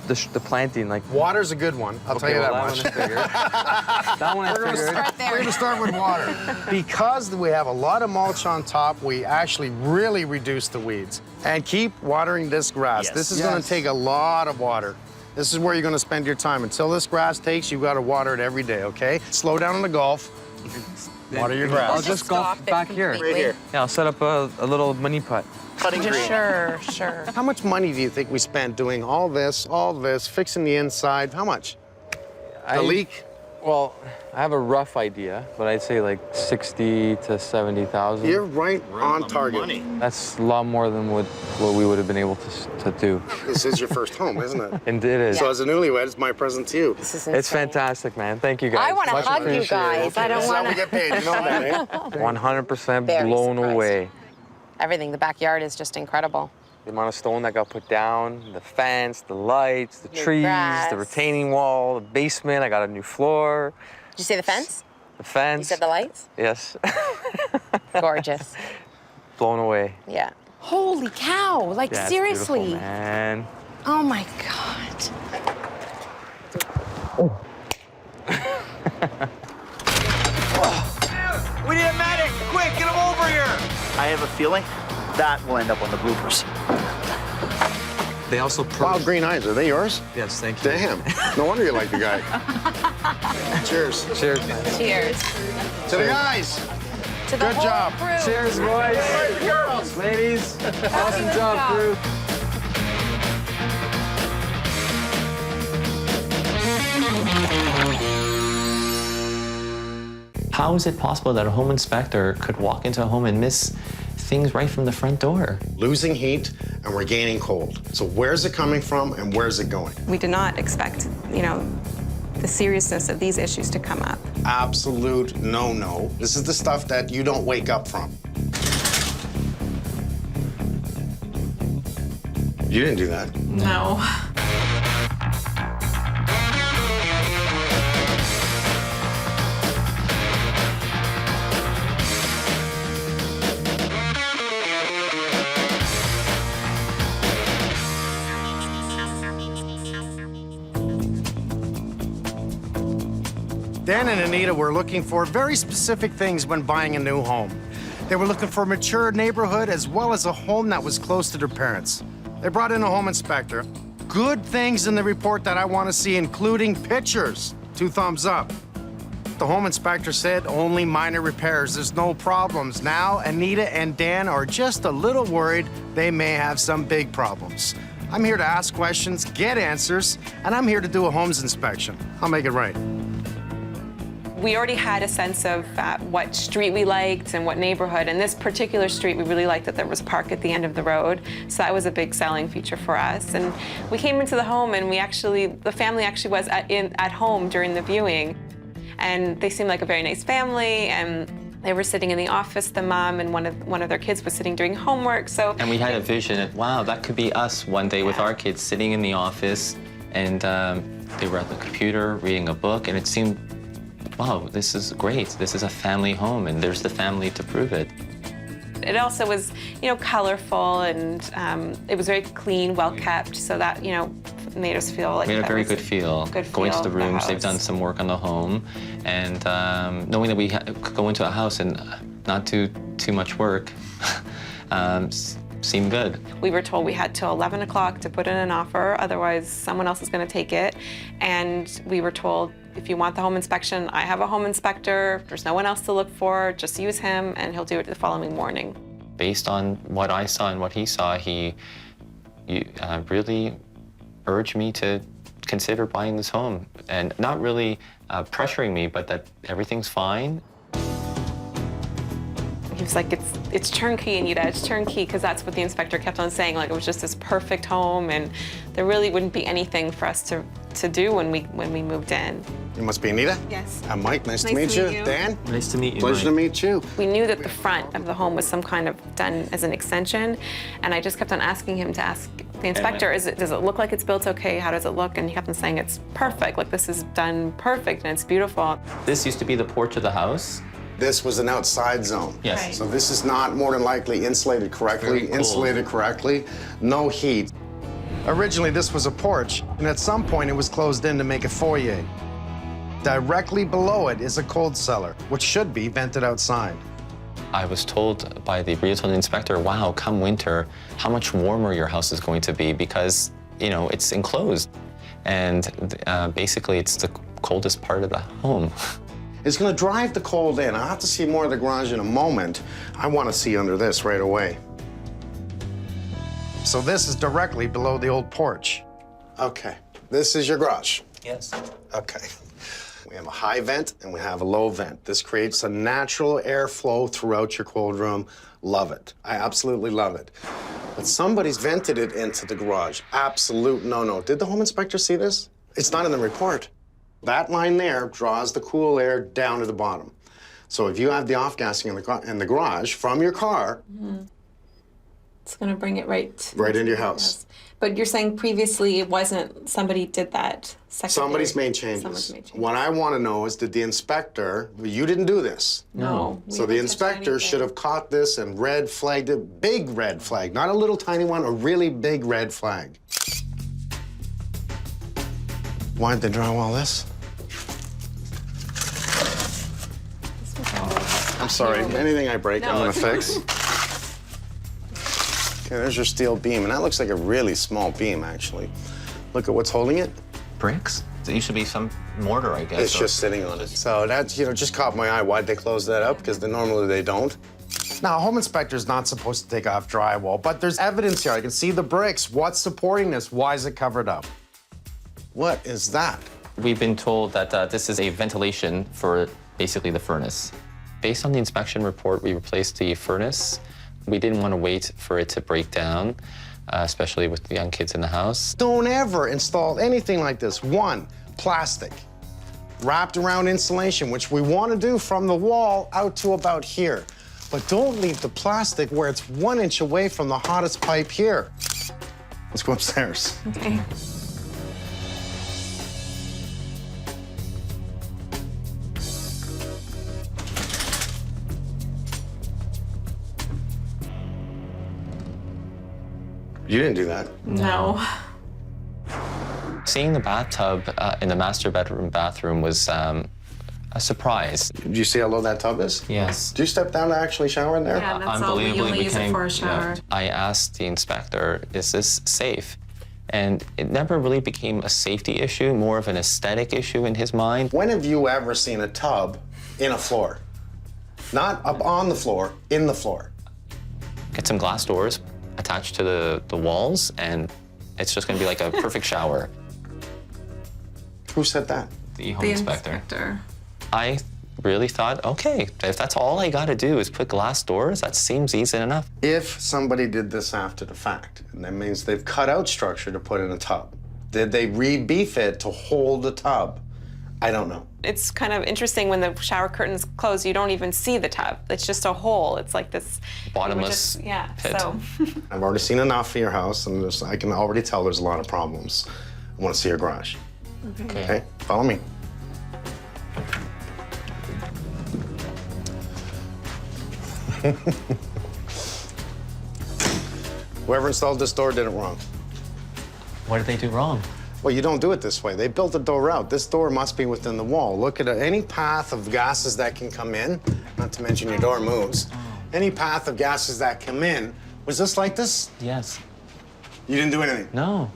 planting? Like Water's a good one. I'll tell you that much. One I figured. That one I We're figured. going to start with water. Because we have a lot of mulch on top, we actually really reduce the weeds. And keep watering this grass. Yes. This is going to take a lot of water. This is where you're going to spend your time. Until this grass takes, you've got to water it every day, okay? Slow down on the golf. Water your grass. I'll just go back here. Right here. Yeah, I'll set up a little mini putt. Cutting green. Sure, sure. How much money do you think we spent doing all this, fixing the inside? How much? The leak? Well, I have a rough idea, but I'd say like 60 to 70,000. You're right on target. That's a lot more than what we would have been able to do. This is your first home, isn't it? And it is. So as a newlywed, it's my present to you. This is It's fantastic, man. Thank you guys. I want to Much hug you appreciated. guys. I don't This is how we want get paid, you know that, eh? 100% Very blown surprised. away. Everything. The backyard is just incredible. The amount of stone that got put down, the fence, the lights, the New trees, grass. the retaining wall, the basement. I got a new floor. Did you say the fence? The fence. You said the lights? Yes. Gorgeous. Blown away. Yeah. Holy cow. Like, Yeah, it's seriously. beautiful, man. Oh, my God. We need a medic! Quick, get him over here! I have a feeling that will end up on the bloopers. They also Wild green eyes, are they yours? Yes, thank you. Damn. No wonder you like the guy. Cheers. Cheers, man. Cheers. To the guys. To the Good whole job. crew. Cheers, boys. Ladies, awesome job, crew. How is it possible that a home inspector could walk into a home and miss things right from the front door? Losing heat and we're gaining cold. So where's it coming from and where's it going? We did not expect, the seriousness of these issues to come up. Absolute no-no. This is the stuff that you don't wake up from. You didn't do that. No. Dan and Anita were looking for very specific things when buying a new home. They were looking for a mature neighborhood as well as a home that was close to their parents. They brought in a home inspector. Good things in the report that I want to see, including pictures. 2 thumbs up. The home inspector said only minor repairs. There's no problems. Now, Anita and Dan are just a little worried they may have some big problems. I'm here to ask questions, get answers, and I'm here to do a homes inspection. I'll make it right. We already had a sense of what street we liked and what neighborhood. And this particular street, we really liked that there was a park at the end of the road. So that was a big selling feature for us. And we came into the home and the family actually was at home during the viewing. And they seemed like a very nice family. And they were sitting in the office, the mom and one of their kids was sitting doing homework. And we had a vision of, wow, that could be us one day with our kids sitting in the office. And they were at the computer reading a book. And it seemed, wow, this is great. This is a family home, and there's the family to prove it. It also was, colorful, and it was very clean, well kept, so that, made us feel like we had a very good feel. Going to the rooms, house. They've done some work on the home, and knowing that we could go into a house and not do too much work seemed good. We were told we had till 11 o'clock to put in an offer, otherwise someone else is going to take it. And we were told, if you want the home inspection, I have a home inspector. There's no one else to look for. Just use him, and he'll do it the following morning. Based on what I saw and what he saw, he really urged me to consider buying this home. And not really pressuring me, but that everything's fine. He was like, it's turnkey, Anita, it's turnkey, because that's what the inspector kept on saying. Like, it was just this perfect home, and there really wouldn't be anything for us to do when we moved in. You must be Anita? Yes. I'm Mike. Nice to meet you. Dan? Nice to meet you, Pleasure to meet you. We knew that the front of the home was some kind of done as an extension, and I just kept on asking him to ask the inspector, does it look like it's built okay? How does it look? And he kept on saying it's perfect, like this is done perfect and it's beautiful. This used to be the porch of the house. This was an outside zone. Yes. Right. So this is not more than likely insulated correctly, no heat. Originally, this was a porch, and at some point, it was closed in to make a foyer. Directly below it is a cold cellar, which should be vented outside. I was told by the realtor inspector, wow, come winter, how much warmer your house is going to be because, it's enclosed. And basically, it's the coldest part of the home. It's going to drive the cold in. I'll have to see more of the garage in a moment. I want to see under this right away. So this is directly below the old porch. Okay, this is your garage. Yes. Okay. We have a high vent and we have a low vent. This creates a natural airflow throughout your cold room. Love it. I absolutely love it. But somebody's vented it into the garage. Absolute no-no. Did the home inspector see this? It's not in the report. That line there draws the cool air down to the bottom. So if you have the off-gassing in the garage from your car, It's going to bring it right into your house. But you're saying previously it wasn't, somebody did that. Somebody's made changes. What I want to know is, did the inspector, you didn't do this. No. So the inspector should have caught this and red flagged it, big red flag, not a little tiny one, a really big red flag. Why did they draw all this? I'm sorry, anything I break, I'm gonna fix. Okay, there's your steel beam, and that looks like a really small beam, actually. Look at what's holding it. Bricks? There used to be some mortar, I guess. It's just sitting on it. So that, just caught my eye. Why'd they close that up? Because normally they don't. Now, a home inspector's not supposed to take off drywall, but there's evidence here. I can see the bricks. What's supporting this? Why is it covered up? What is that? We've been told that this is a ventilation for basically the furnace. Based on the inspection report, we replaced the furnace. We didn't want to wait for it to break down, especially with the young kids in the house. Don't ever install anything like this. One, plastic, wrapped around insulation, which we want to do from the wall out to about here. But don't leave the plastic where it's 1 inch away from the hottest pipe here. Let's go upstairs. Okay. You didn't do that. No. Seeing the bathtub in the master bedroom bathroom was a surprise. Do you see how low that tub is? Yes. Do you step down to actually shower in there? Yeah, that's all. We only use it for a shower. I asked the inspector, is this safe? And it never really became a safety issue, more of an aesthetic issue in his mind. When have you ever seen a tub in a floor? Not up on the floor, in the floor. Get some glass doors attached to the walls, and it's just gonna be like a perfect shower. Who said that? The home inspector. I really thought, okay, if that's all I gotta do is put glass doors, that seems easy enough. If somebody did this after the fact, and that means they've cut out structure to put in a tub, did they re-beef it to hold the tub? I don't know. It's kind of interesting when the shower curtains close, you don't even see the tub. It's just a hole. It's like this bottomless pit. So. I've already seen enough for your house, and I can already tell there's a lot of problems. I want to see your garage. Okay, follow me. Whoever installed this door did it wrong. What did they do wrong? Well, you don't do it this way. They built the door out. This door must be within the wall. Look at any path of gases that can come in, not to mention your door moves. Any path of gases that come in, was this like this? Yes. You didn't do anything? No.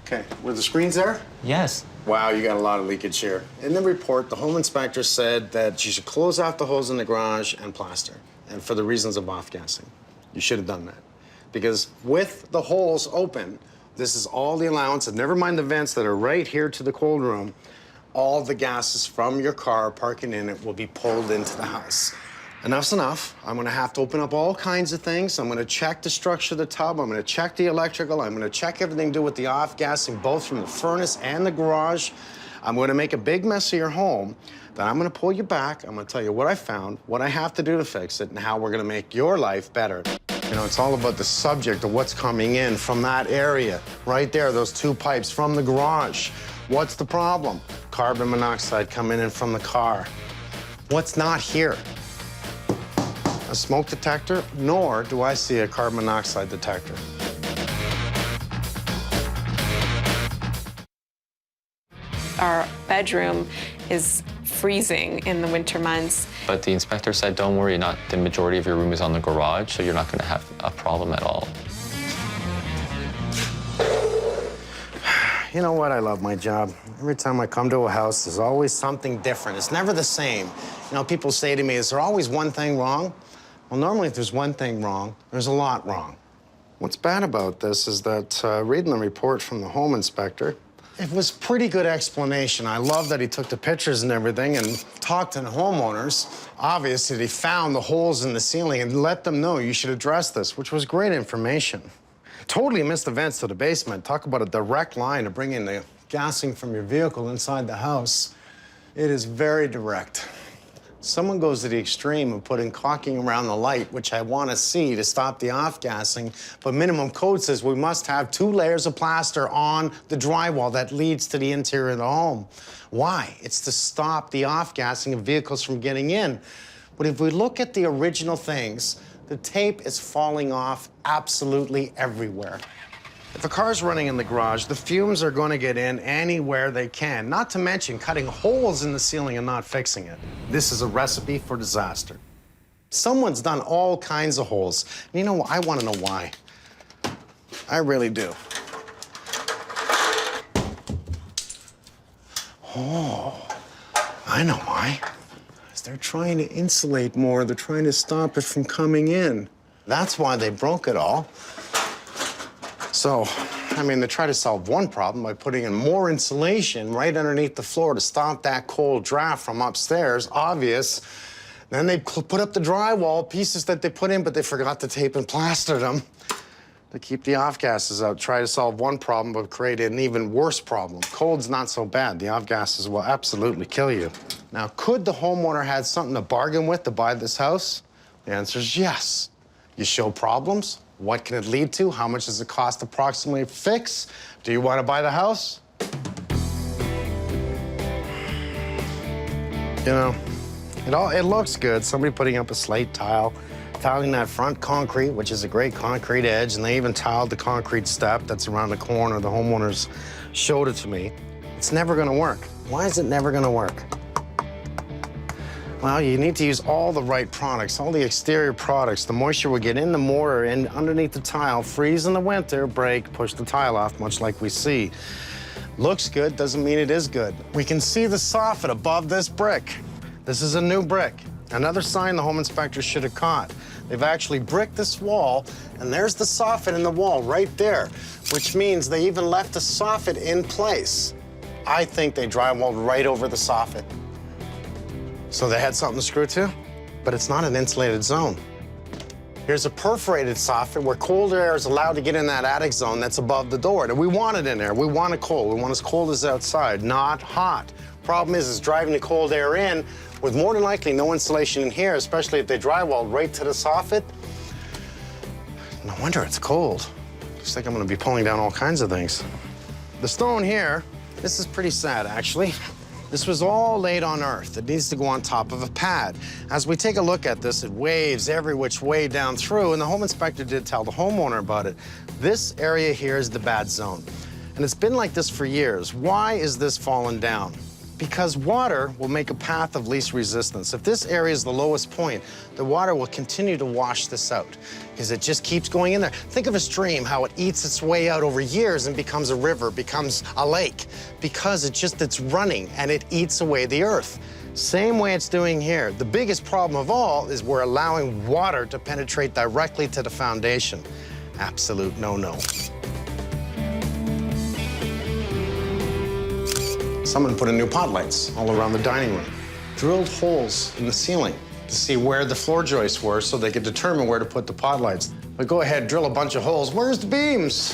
Okay, were the screens there? Yes. Wow, you got a lot of leakage here. In the report, the home inspector said that you should close off the holes in the garage and plaster, and for the reasons of off-gassing. You should have done that. Because with the holes open, this is all the allowance, and never mind the vents that are right here to the cold room, all the gases from your car parking in it will be pulled into the house. Enough's enough. I'm gonna have to open up all kinds of things. I'm gonna check the structure of the tub. I'm gonna check the electrical. I'm gonna check everything to do with the off-gassing, both from the furnace and the garage. I'm gonna make a big mess of your home. Then I'm gonna pull you back. I'm gonna tell you what I found, what I have to do to fix it, and how we're gonna make your life better. You know, it's all about the subject of what's coming in from that area. Right there, those two pipes from the garage. What's the problem? Carbon monoxide coming in from the car. What's not here? A smoke detector, nor do I see a carbon monoxide detector. Our bedroom is freezing in the winter months. But the inspector said, don't worry, not the majority of your room is on the garage, so you're not gonna have a problem at all. You know what? I love my job. Every time I come to a house, there's always something different. It's never the same. You know, people say to me, is there always one thing wrong? Well, normally if there's one thing wrong, there's a lot wrong. What's bad about this is that reading the report from the home inspector, it was pretty good explanation. I love that he took the pictures and everything and talked to the homeowners. Obviously, they found the holes in the ceiling and let them know you should address this, which was great information. Totally missed the vents to the basement. Talk about a direct line to bring in the gassing from your vehicle inside the house. It is very direct. Someone goes to the extreme of putting caulking around the light, which I want to see to stop the off-gassing, but minimum code says we must have 2 layers of plaster on the drywall that leads to the interior of the home. Why? It's to stop the off-gassing of vehicles from getting in. But if we look at the original things, the tape is falling off absolutely everywhere. If a car's running in the garage, the fumes are going to get in anywhere they can, not to mention cutting holes in the ceiling and not fixing it. This is a recipe for disaster. Someone's done all kinds of holes. And you know what? I want to know why. I really do. Oh, I know why. They're trying to insulate more. They're trying to stop it from coming in. That's why they broke it all. So, I mean, they try to solve one problem by putting in more insulation right underneath the floor to stop that cold draft from upstairs, obvious. Then they put up the drywall pieces that they put in, but they forgot to tape and plaster them to keep the off-gases out. Try to solve one problem, but create an even worse problem. Cold's not so bad. The off-gases will absolutely kill you. Now, could the homeowner had something to bargain with to buy this house? The answer is yes. You show problems. What can it lead to? How much does it cost approximately to fix? Do you want to buy the house? You know, it looks good. Somebody putting up a slate tile, tiling that front concrete, which is a great concrete edge, and they even tiled the concrete step that's around the corner. The homeowners showed it to me. It's never gonna work. Why is it never gonna work? Well, you need to use all the right products, all the exterior products. The moisture will get in the mortar and underneath the tile, freeze in the winter, break, push the tile off, much like we see. Looks good, doesn't mean it is good. We can see the soffit above this brick. This is a new brick. Another sign the home inspector should have caught. They've actually bricked this wall, and there's the soffit in the wall right there, which means they even left the soffit in place. I think they drywalled right over the soffit. So they had something to screw to, but it's not an insulated zone. Here's a perforated soffit where cold air is allowed to get in that attic zone that's above the door. And we want it in there. We want it cold. We want as cold as outside, not hot. Problem is, it's driving the cold air in with more than likely no insulation in here, especially if they drywalled right to the soffit. No wonder it's cold. Looks like I'm gonna be pulling down all kinds of things. The stone here, this is pretty sad, actually. This was all laid on earth. It needs to go on top of a pad. As we take a look at this, it waves every which way down through, and the home inspector did tell the homeowner about it. This area here is the bad zone, and it's been like this for years. Why is this falling down? Because water will make a path of least resistance. If this area is the lowest point, the water will continue to wash this out because it just keeps going in there. Think of a stream, how it eats its way out over years and becomes a river, becomes a lake, because it's running and it eats away the earth. Same way it's doing here. The biggest problem of all is we're allowing water to penetrate directly to the foundation. Absolute no-no. Someone put in new pot lights all around the dining room. Drilled holes in the ceiling to see where the floor joists were so they could determine where to put the pot lights. But go ahead, drill a bunch of holes. Where's the beams?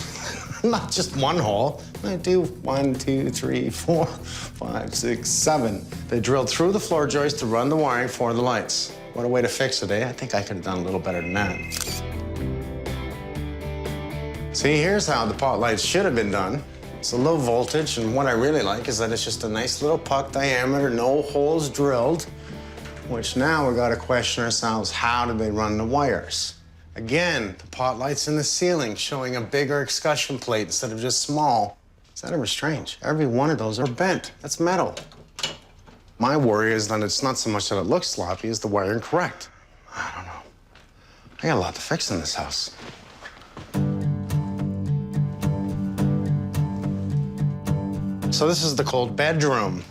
Not just one hole. I do 1, 2, 3, 4, 5, 6, 7. They drilled through the floor joist to run the wiring for the lights. What a way to fix it, eh? I think I could have done a little better than that. See, here's how the pot lights should have been done. It's a low voltage, and what I really like is that it's just a nice little puck diameter, no holes drilled, which now we gotta question ourselves, how did they run the wires? Again, the pot lights in the ceiling showing a bigger escutcheon plate instead of just small. Is that ever strange? Every one of those are bent. That's metal. My worry is that it's not so much that it looks sloppy as the wiring correct. I don't know. I got a lot to fix in this house. So this is the cold bedroom.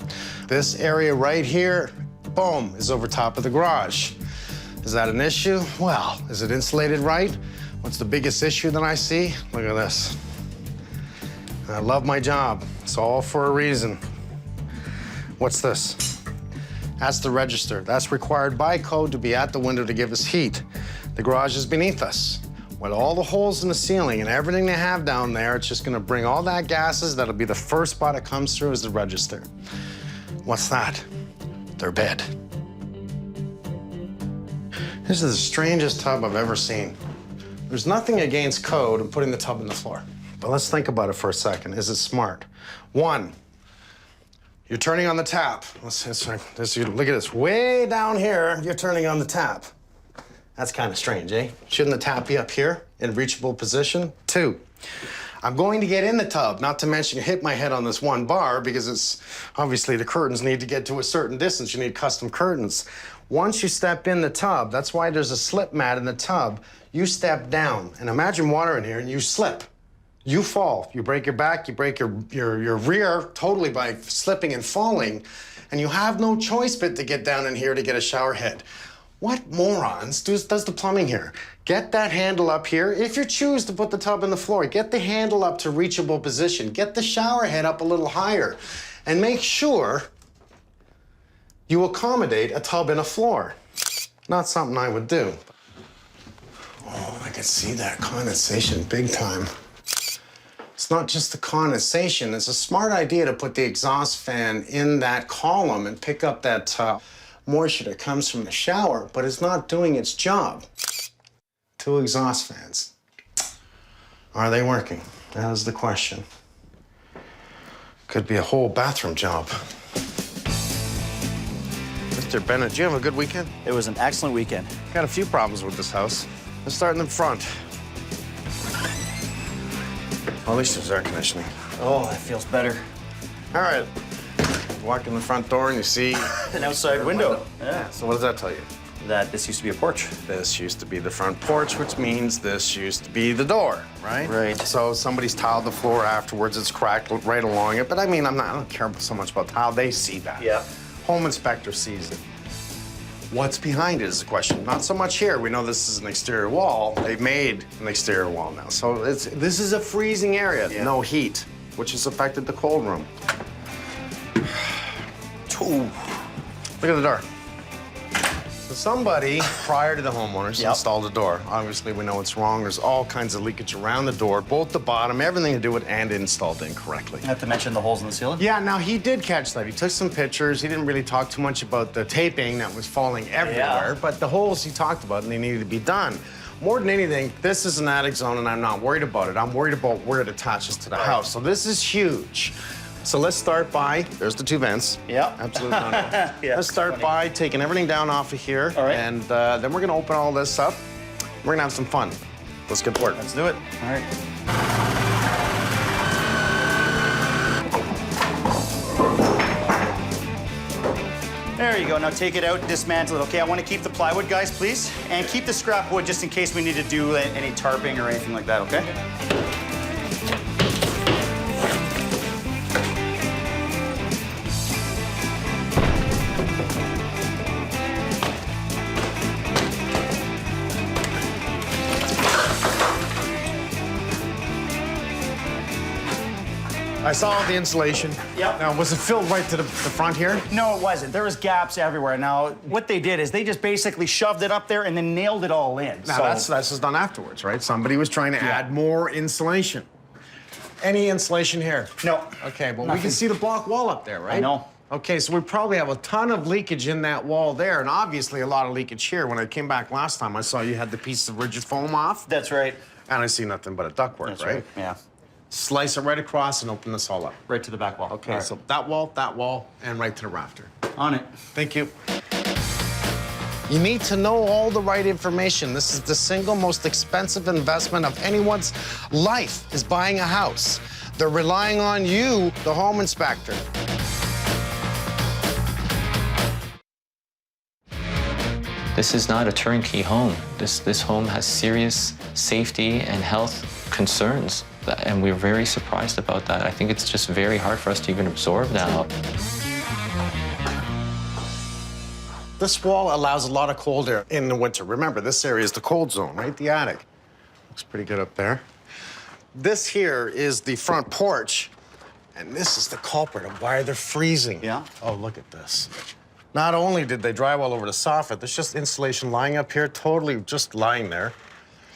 This area right here, boom, is over top of the garage. Is that an issue? Well, is it insulated right? What's the biggest issue that I see? Look at this. I love my job. It's all for a reason. What's this? That's the register. That's required by code to be at the window to give us heat. The garage is beneath us. With all the holes in the ceiling and everything they have down there, it's just gonna bring all that gases. That'll be the first spot it comes through is the register. What's that? Their bed. This is the strangest tub I've ever seen. There's nothing against code in putting the tub in the floor. But let's think about it for a second. Is it smart? One, you're turning on the tap. Look at this. Way down here, you're turning on the tap. That's kind of strange, eh? Shouldn't the tap be up here in reachable position? Two, I'm going to get in the tub, not to mention hit my head on this one bar because it's obviously the curtains need to get to a certain distance. You need custom curtains. Once you step in the tub, that's why there's a slip mat in the tub. You step down and imagine water in here and you slip. You fall. You break your back, you break your rear totally by slipping and falling, and you have no choice but to get down in here to get a shower head. What morons does the plumbing here? Get that handle up here. If you choose to put the tub in the floor, get the handle up to reachable position. Get the shower head up a little higher. And make sure you accommodate a tub in a floor. Not something I would do. Oh, I can see that condensation big time. It's not just the condensation. It's a smart idea to put the exhaust fan in that column and pick up that moisture that comes from the shower, but it's not doing its job. 2 exhaust fans. Are they working? That is the question. Could be a whole bathroom job. Mr. Bennett, did you have a good weekend? It was an excellent weekend. Got a few problems with this house. Let's start in the front. Well, at least there's air conditioning. Oh, that feels better. All right. walk in the front door and you see An outside window. Yeah. So what does that tell you? That this used to be a porch. This used to be the front porch, which means this used to be the door, right? Right. So somebody's tiled the floor afterwards. It's cracked right along it. But I mean, I don't care so much about how they see that. Yeah. Home inspector sees it. What's behind it is the question. Not so much here. We know this is an exterior wall. They've made an exterior wall now. So this is a freezing area. Yeah. No heat, which has affected the cold room. Ooh. Look at the door. So somebody, prior to the homeowners, installed a door. Obviously, we know it's wrong. There's all kinds of leakage around the door, both the bottom, everything to do with, and installed incorrectly. Not to mention the holes in the ceiling? Yeah, now he did catch that. He took some pictures. He didn't really talk too much about the taping that was falling everywhere, but the holes he talked about, and they needed to be done. More than anything, this is an attic zone, and I'm not worried about it. I'm worried about where it attaches to the house. So this is huge. So let's start by, there's the two vents. Yeah. Absolutely. Yeah, Let's start by taking everything down off of here. All right. And then we're gonna open all this up. We're gonna have some fun. Let's get to work. Let's do it. All right. There you go. Now take it out, dismantle it. Okay, I want to keep the plywood, guys, please. And keep the scrap wood just in case we need to do any tarping or anything like that, okay? I saw the insulation. Yep. Now, was it filled right to the front here? No, it wasn't. There was gaps everywhere. Now, what they did is they just basically shoved it up there and then nailed it all in. Now, that's just done afterwards, right? Somebody was trying to add more insulation. Any insulation here? No. Okay, but we Nothing. can see the block wall up there, right? I know. Okay, so we probably have a ton of leakage in that wall there, and obviously a lot of leakage here. When I came back last time, I saw you had the piece of rigid foam off. That's right. And I see nothing but a ductwork, That's right? Yeah. Slice it right across and open this all up. Right to the back wall. Okay, All right. so that wall, and right to the rafter. On it. Thank you. You need to know all the right information. This is the single most expensive investment of anyone's life, is buying a house. They're relying on you, the home inspector. This is not a turnkey home. This home has serious safety and health concerns, and we're very surprised about that. I think it's just very hard for us to even absorb now. This wall allows a lot of cold air in the winter. Remember, this area is the cold zone, right? The attic. Looks pretty good up there. This here is the front porch, and this is the culprit of why they're freezing. Yeah? Oh, look at this. Not only did they drywall over the soffit, there's just insulation lying up here, totally just lying there.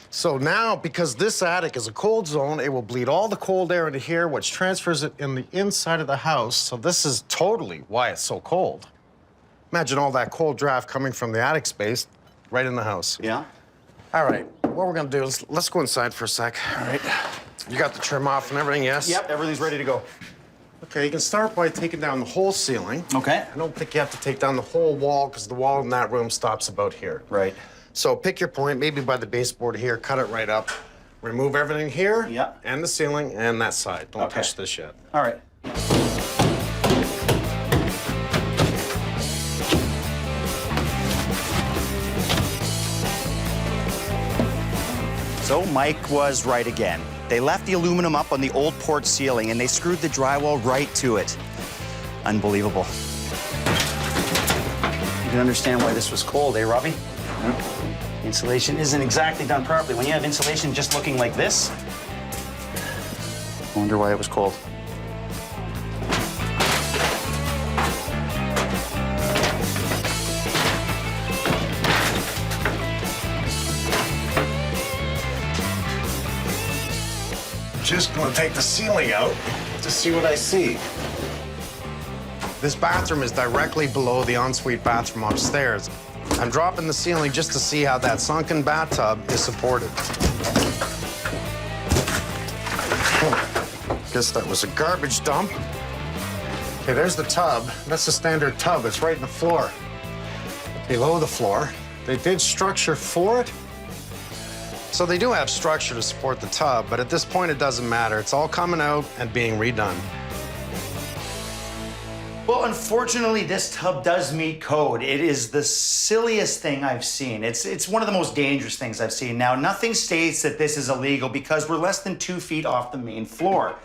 So now, because this attic is a cold zone, it will bleed all the cold air into here, which transfers it in the inside of the house. So this is totally why it's so cold. Imagine all that cold draft coming from the attic space right in the house. Yeah? All right, what we're gonna do is let's go inside for a sec. All right. You got the trim off and everything, yes? Yep, everything's ready to go. Okay, you can start by taking down the whole ceiling. Okay. I don't think you have to take down the whole wall because the wall in that room stops about here. Right. So pick your point, maybe by the baseboard here, cut it right up. Remove everything here. Yeah. And the ceiling and that side. Don't touch this yet. All right. So Mike was right again. They left the aluminum up on the old porch ceiling and they screwed the drywall right to it. Unbelievable. You can understand why this was cold, eh, Robbie? Insulation isn't exactly done properly. When you have insulation just looking like this, I wonder why it was cold. Just gonna take the ceiling out to see what I see. This bathroom is directly below the ensuite bathroom upstairs. I'm dropping the ceiling just to see how that sunken bathtub is supported. Guess that was a garbage dump. Okay, there's the tub. That's the standard tub. It's right in the floor. Below the floor. They did structure for it. So they do have structure to support the tub, but at this point it doesn't matter. It's all coming out and being redone. Well, unfortunately, this tub does meet code. It is the silliest thing I've seen. It's one of the most dangerous things I've seen. Now, nothing states that this is illegal because we're less than 2 feet off the main floor.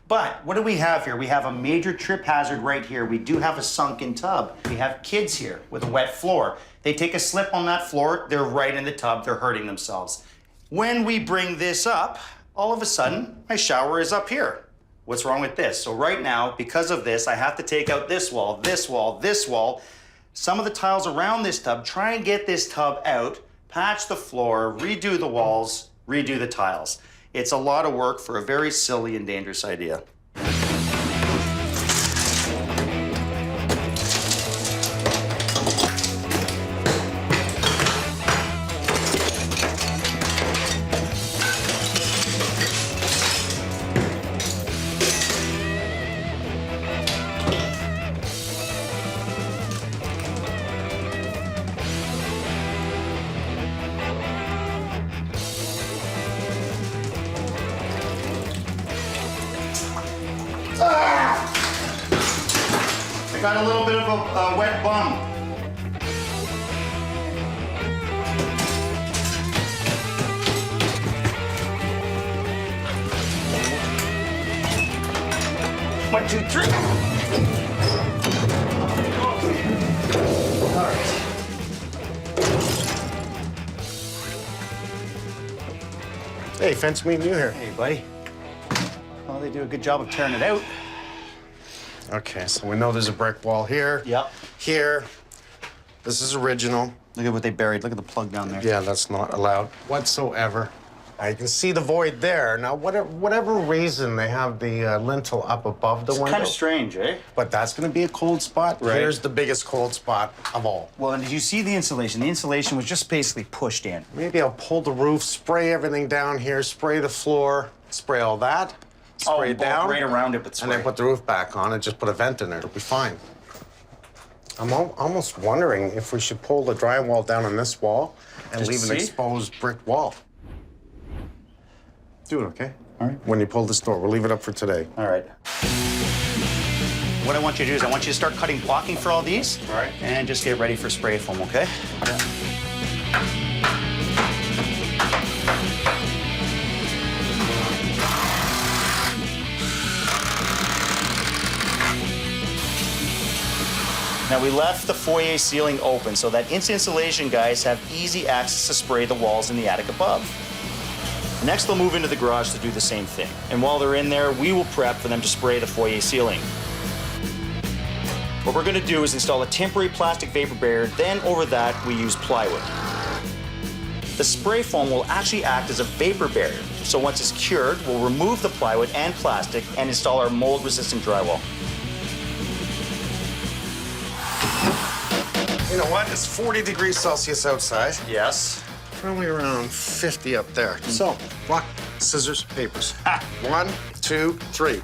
But what do we have here? We have a major trip hazard right here. We do have a sunken tub. We have kids here with a wet floor. They take a slip on that floor, they're right in the tub, they're hurting themselves. When we bring this up, all of a sudden, my shower is up here. What's wrong with this? So right now, because of this, I have to take out this wall, this wall, this wall, some of the tiles around this tub, try and get this tub out, patch the floor, redo the walls, redo the tiles. It's a lot of work for a very silly and dangerous idea. I got a little bit of a wet bum. One, two, three. All right. Hey, fence meeting you here. Hey, buddy. Well, they do a good job of tearing it out. Okay, so we know there's a brick wall here. Yep. Here. This is original. Look at what they buried. Look at the plug down there. Yeah, that's not allowed whatsoever. I can see the void there. Now, whatever reason they have the lintel up above the window. It's kind of strange, eh? But that's going to be a cold spot. Right. Here's the biggest cold spot of all. Well, and did you see the insulation? The insulation was just basically pushed in. Maybe I'll pull the roof, spray everything down here, spray the floor, spray all that, spray down. Right around it, but spray. And then put the roof back on and just put a vent in there. It'll be fine. I'm almost wondering if we should pull the drywall down on this wall and Just leave to an see? exposed brick wall. Do it, okay? All right. When you pull this door, we'll leave it up for today. All right. What I want you to do is I want you to start cutting blocking for all these. All right. And just get ready for spray foam, okay? Now, we left the foyer ceiling open so that insulation guys have easy access to spray the walls in the attic above. Next, they'll move into the garage to do the same thing. And while they're in there, we will prep for them to spray the foyer ceiling. What we're gonna do is install a temporary plastic vapor barrier, then over that, we use plywood. The spray foam will actually act as a vapor barrier. So once it's cured, we'll remove the plywood and plastic and install our mold-resistant drywall. You know what? It's 40 degrees Celsius outside. Yes. Probably around 50 up there. So, rock, scissors, papers. 1, 2, 3.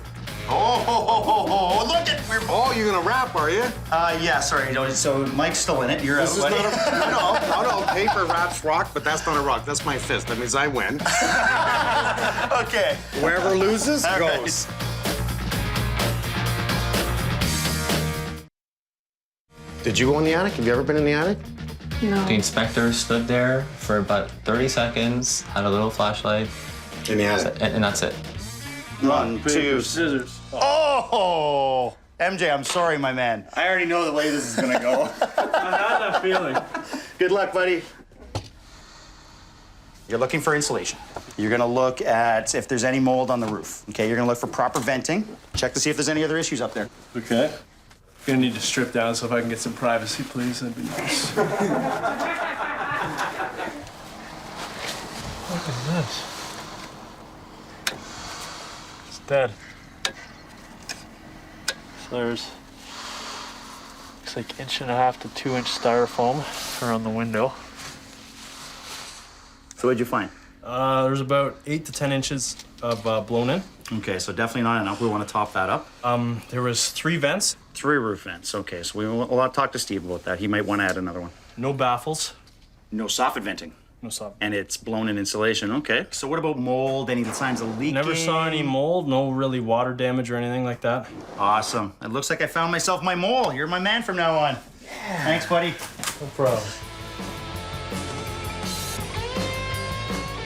Oh, look at Oh, you're gonna wrap, are you? Yeah, sorry. So Mike's still in it. You're This out, is buddy. not no. Paper wraps rock, but that's not a rock. That's my fist. That means I win. Okay. Whoever loses All right. goes. Did you go in the attic? Have you ever been in the attic? No. The inspector stood there for about 30 seconds, had a little flashlight, In the attic. and that's it. 1, 2, scissors. Oh! MJ, I'm sorry, my man. I already know the way this is gonna go. I had that feeling. Good luck, buddy. You're looking for insulation. You're gonna look at if there's any mold on the roof. Okay, you're gonna look for proper venting. Check to see if there's any other issues up there. Okay. Gonna need to strip down, so if I can get some privacy, please, that'd be nice. Look at this. It's dead. So there's, looks like 1.5 to 2 inch styrofoam around the window. So what'd you find? There's about 8 to 10 inches of blown in. Okay, so definitely not enough. We want to top that up. There was 3 vents. 3 roof vents. Okay, so we'll talk to Steve about that. He might want to add another one. No baffles. No soffit venting. No sub. And it's blown-in insulation, okay. So what about mold, any signs of leaking? Never saw any mold, no really water damage or anything like that. Awesome. It looks like I found myself my mole. You're my man from now on. Yeah. Thanks, buddy. No problem.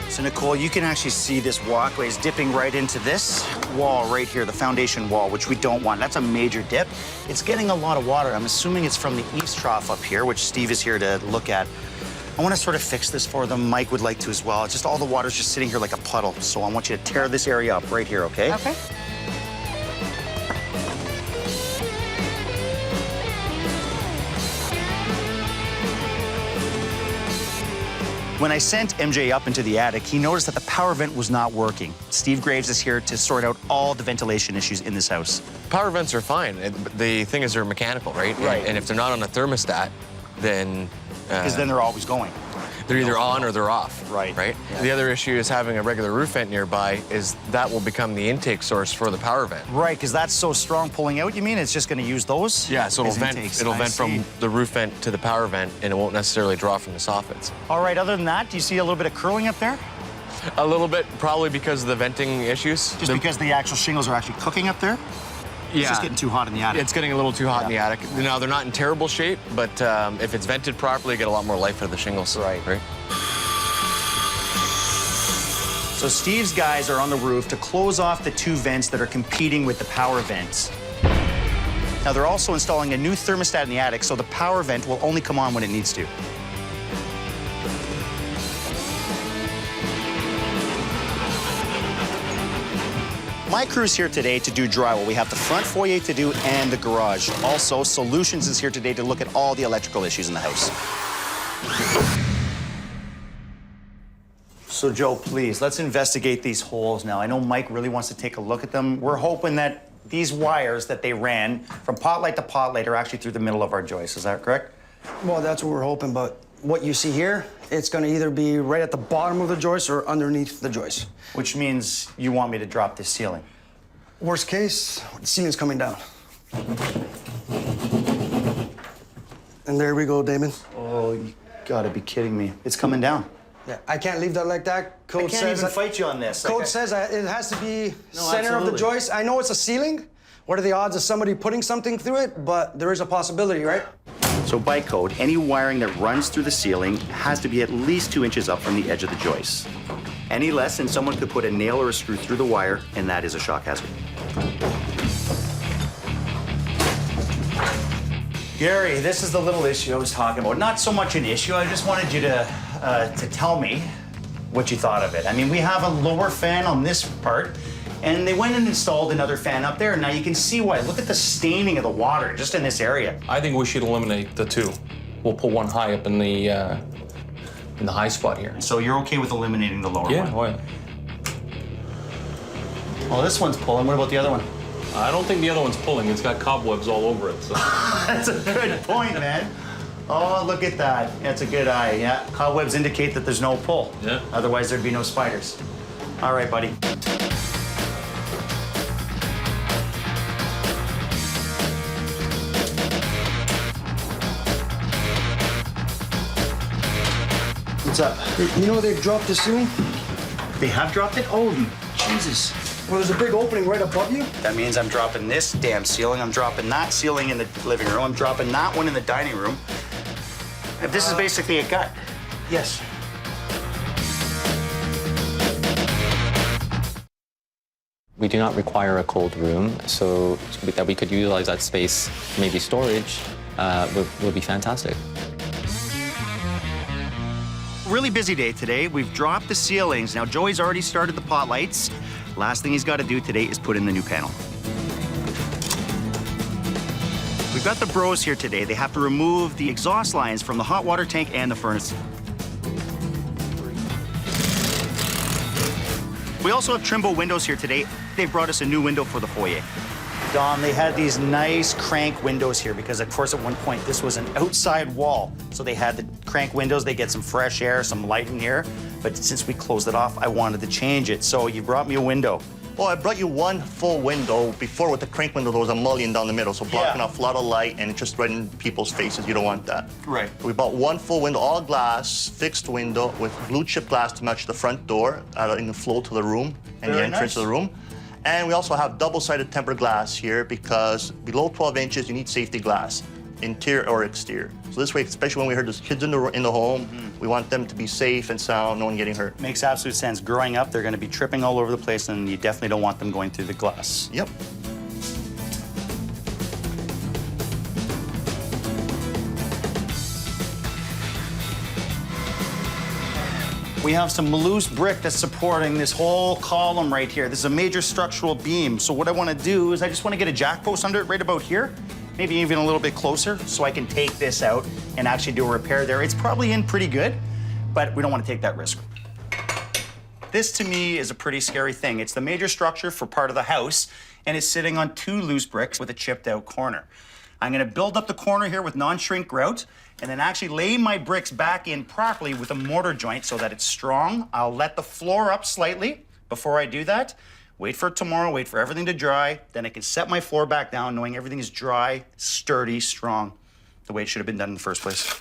So Nicole, you can actually see this walkway is dipping right into this wall right here, the foundation wall, which we don't want. That's a major dip. It's getting a lot of water. I'm assuming it's from the eaves trough up here, which Steve is here to look at. I want to sort of fix this for them. Mike would like to as well. Just all the water's just sitting here like a puddle. So I want you to tear this area up right here, okay? Okay. When I sent MJ up into the attic, he noticed that the power vent was not working. Steve Graves is here to sort out all the ventilation issues in this house. Power vents are fine. The thing is they're mechanical, right? Right. And if they're not on a thermostat, then... Because then they're always going. They're either on or they're off. Right. Right? Yeah. The other issue is having a regular roof vent nearby is that will become the intake source for the power vent. Right, because that's so strong pulling out, you mean? It's just going to use those? Yeah, so it'll as vent, intakes. it'll I vent see. from the roof vent to the power vent, and it won't necessarily draw from the soffits. All right, other than that, do you see a little bit of curling up there? A little bit, probably because of the venting issues. Just because the actual shingles are actually cooking up there? Yeah. It's just getting too hot in the attic. It's getting a little too hot in the attic. Now, they're not in terrible shape, but if it's vented properly, you get a lot more life out of the shingles. Right. So Steve's guys are on the roof to close off the two vents that are competing with the power vents. Now, they're also installing a new thermostat in the attic, so the power vent will only come on when it needs to. My crew's here today to do drywall. We have the front foyer to do and the garage. Also, Solutions is here today to look at all the electrical issues in the house. So, Joe, please, let's investigate these holes now. I know Mike really wants to take a look at them. We're hoping that these wires that they ran from pot light to pot light are actually through the middle of our joist. Is that correct? Well, that's what we're hoping, but what you see here, it's gonna either be right at the bottom of the joist or underneath the joist. Which means you want me to drop this ceiling. Worst case, the ceiling's coming down. And there we go, Damon. Oh, you gotta be kidding me. It's coming down. Yeah, I can't leave that like that. Code I can't says even fight you on this. Code says it has to be No, center of the absolutely. joist. I know it's a ceiling. What are the odds of somebody putting something through it? But there is a possibility, right? So by code, any wiring that runs through the ceiling has to be at least 2 inches up from the edge of the joist. Any less, and someone could put a nail or a screw through the wire, and that is a shock hazard. Gary, this is the little issue I was talking about. Not so much an issue, I just wanted you to tell me what you thought of it. I mean, we have a lower fan on this part, and they went and installed another fan up there, and now you can see why. Look at the staining of the water just in this area. I think we should eliminate the two. We'll put one high up in the high spot here. So you're okay with eliminating the lower Yeah, one? why? Well, this one's pulling. What about the other one? I don't think the other one's pulling. It's got cobwebs all over it. So. That's a good point, man. Oh, look at that. That's a good eye. Yeah, cobwebs indicate that there's no pull. Yeah. Otherwise, there'd be no spiders. All right, buddy. What's up? You know they've dropped the ceiling? They have dropped it? Oh, Jesus. Well, there's a big opening right above you. That means I'm dropping this damn ceiling. I'm dropping that ceiling in the living room. I'm dropping that one in the dining room. This is basically a gut. Yes. We do not require a cold room, so that we could utilize that space, maybe storage, would be fantastic. Really busy day today. We've dropped the ceilings. Now, Joey's already started the pot lights. Last thing he's got to do today is put in the new panel. We've got the bros here today. They have to remove the exhaust lines from the hot water tank and the furnace. We also have Trimble windows here today. They've brought us a new window for the foyer. Dom, they had these nice crank windows here because, of course, at one point this was an outside wall. So they had the crank windows. They get some fresh air, some light in here. But since we closed it off, I wanted to change it. So you brought me a window. Well, I brought you one full window. Before with the crank window, there was a mullion down the middle, so blocking off a lot of light and just right in people's faces. You don't want that. Right. We bought one full window, all glass, fixed window with blue chip glass to match the front door in the flow to the room and the Very entrance to the room. And we also have double-sided tempered glass here because below 12 inches, you need safety glass, interior or exterior. So this way, especially when we heard there's kids in the home, we want them to be safe and sound, no one getting hurt. Makes absolute sense. Growing up, they're going to be tripping all over the place, and you definitely don't want them going through the glass. Yep. We have some loose brick that's supporting this whole column right here. This is a major structural beam. So what I want to do is I just want to get a jack post under it right about here, maybe even a little bit closer, so I can take this out and actually do a repair there. It's probably in pretty good, but we don't want to take that risk. This, to me, is a pretty scary thing. It's the major structure for part of the house, and it's sitting on 2 loose bricks with a chipped out corner. I'm going to build up the corner here with non-shrink grout, and then actually lay my bricks back in properly with a mortar joint so that it's strong. I'll let the floor up slightly before I do that. Wait for tomorrow, wait for everything to dry. Then I can set my floor back down knowing everything is dry, sturdy, strong, the way it should have been done in the first place.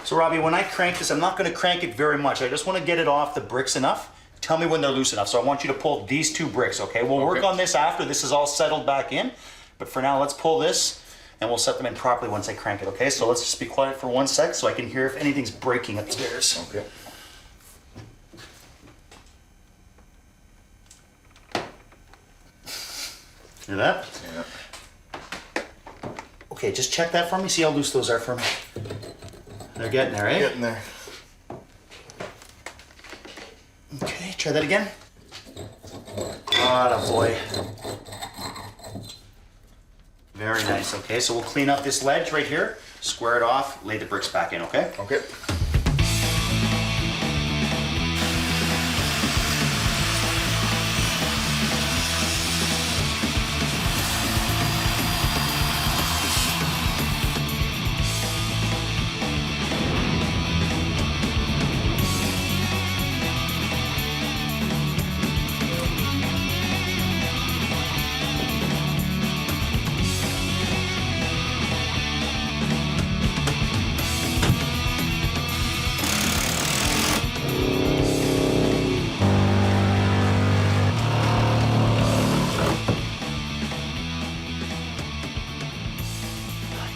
So Robbie, when I crank this, I'm not going to crank it very much. I just want to get it off the bricks enough. Tell me when they're loose enough. So I want you to pull these 2 bricks, okay? We'll work on this after this is all settled back in. But for now, let's pull this, and we'll set them in properly once I crank it, okay? So let's just be quiet for 1 sec so I can hear if anything's breaking upstairs. Okay. Hear that? Yeah. Okay, just check that for me. See how loose those are for me. They're getting there, eh? Getting there. Okay, try that again. Atta boy. Very nice. Okay, so we'll clean up this ledge right here, square it off, lay the bricks back in, okay? Okay.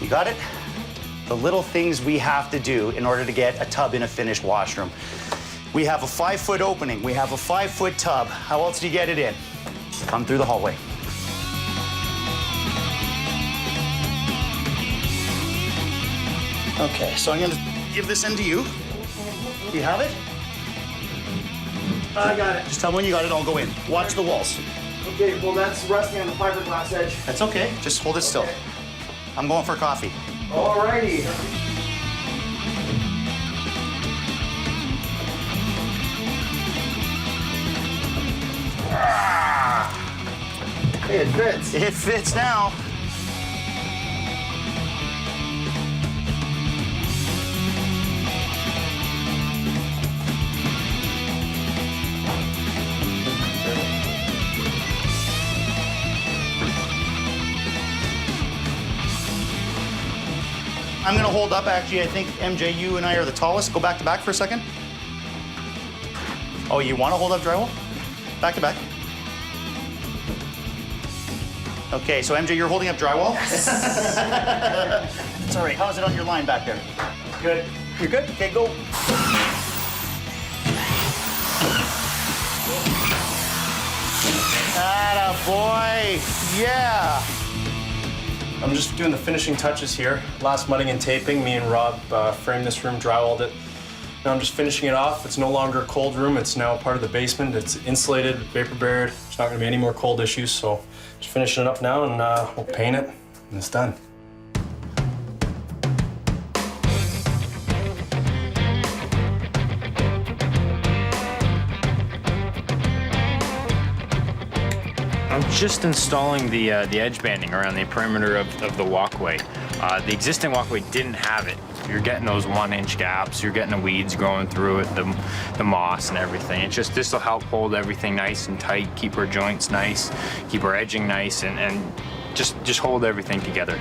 Got it? The little things we have to do in order to get a tub in a finished washroom. We have a 5-foot opening. We have a 5-foot tub. How else do you get it in? Come through the hallway. Okay, so I'm gonna give this end to you. Do you have it? I got it. Just tell me when you got it, I'll go in. Watch the walls. Okay, well, that's resting on the fiberglass edge. That's okay, just hold it still. I'm going for coffee. Alrighty. Hey, it fits. It fits now. I'm gonna hold up, actually. I think, MJ, you and I are the tallest. Go back to back for a second. Oh, you wanna hold up drywall? Back to back. Okay, so MJ, you're holding up drywall? Yes. It's all right. How's it on your line back there? Good. You're good? Okay, go. Atta boy. Yeah. I'm just doing the finishing touches here. Last mudding and taping. Me and Rob framed this room, drywalled it. Now I'm just finishing it off. It's no longer a cold room. It's now part of the basement. It's insulated, vapor barred. There's not gonna be any more cold issues, so just finishing it up now and we'll paint it and it's done. I'm just installing the edge banding around the perimeter of the walkway. The existing walkway didn't have it. You're getting those 1-inch gaps, you're getting the weeds growing through it, the moss and everything. It's just, this will help hold everything nice and tight, keep our joints nice, keep our edging nice, and just hold everything together.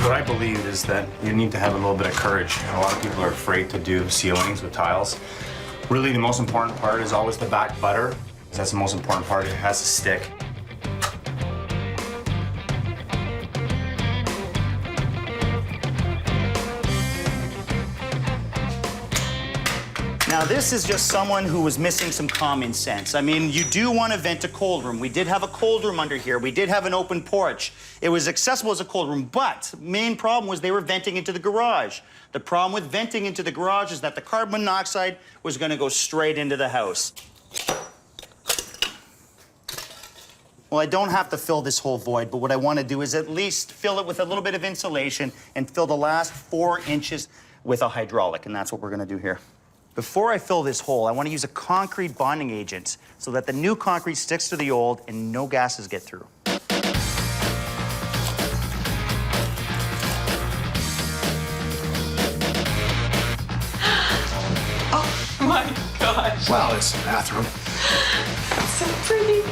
What I believe is that you need to have a little bit of courage. A lot of people are afraid to do ceilings with tiles. Really, the most important part is always the back butter. That's the most important part. It has to stick. Now, this is just someone who was missing some common sense. I mean, you do want to vent a cold room. We did have a cold room under here. We did have an open porch. It was accessible as a cold room, but the main problem was they were venting into the garage. The problem with venting into the garage is that the carbon monoxide was going to go straight into the house. Well, I don't have to fill this whole void, but what I want to do is at least fill it with a little bit of insulation and fill the last 4 inches with a hydraulic, and that's what we're going to do here. Before I fill this hole, I want to use a concrete bonding agent so that the new concrete sticks to the old and no gases get through. Oh my gosh. Well, it's a bathroom. So pretty.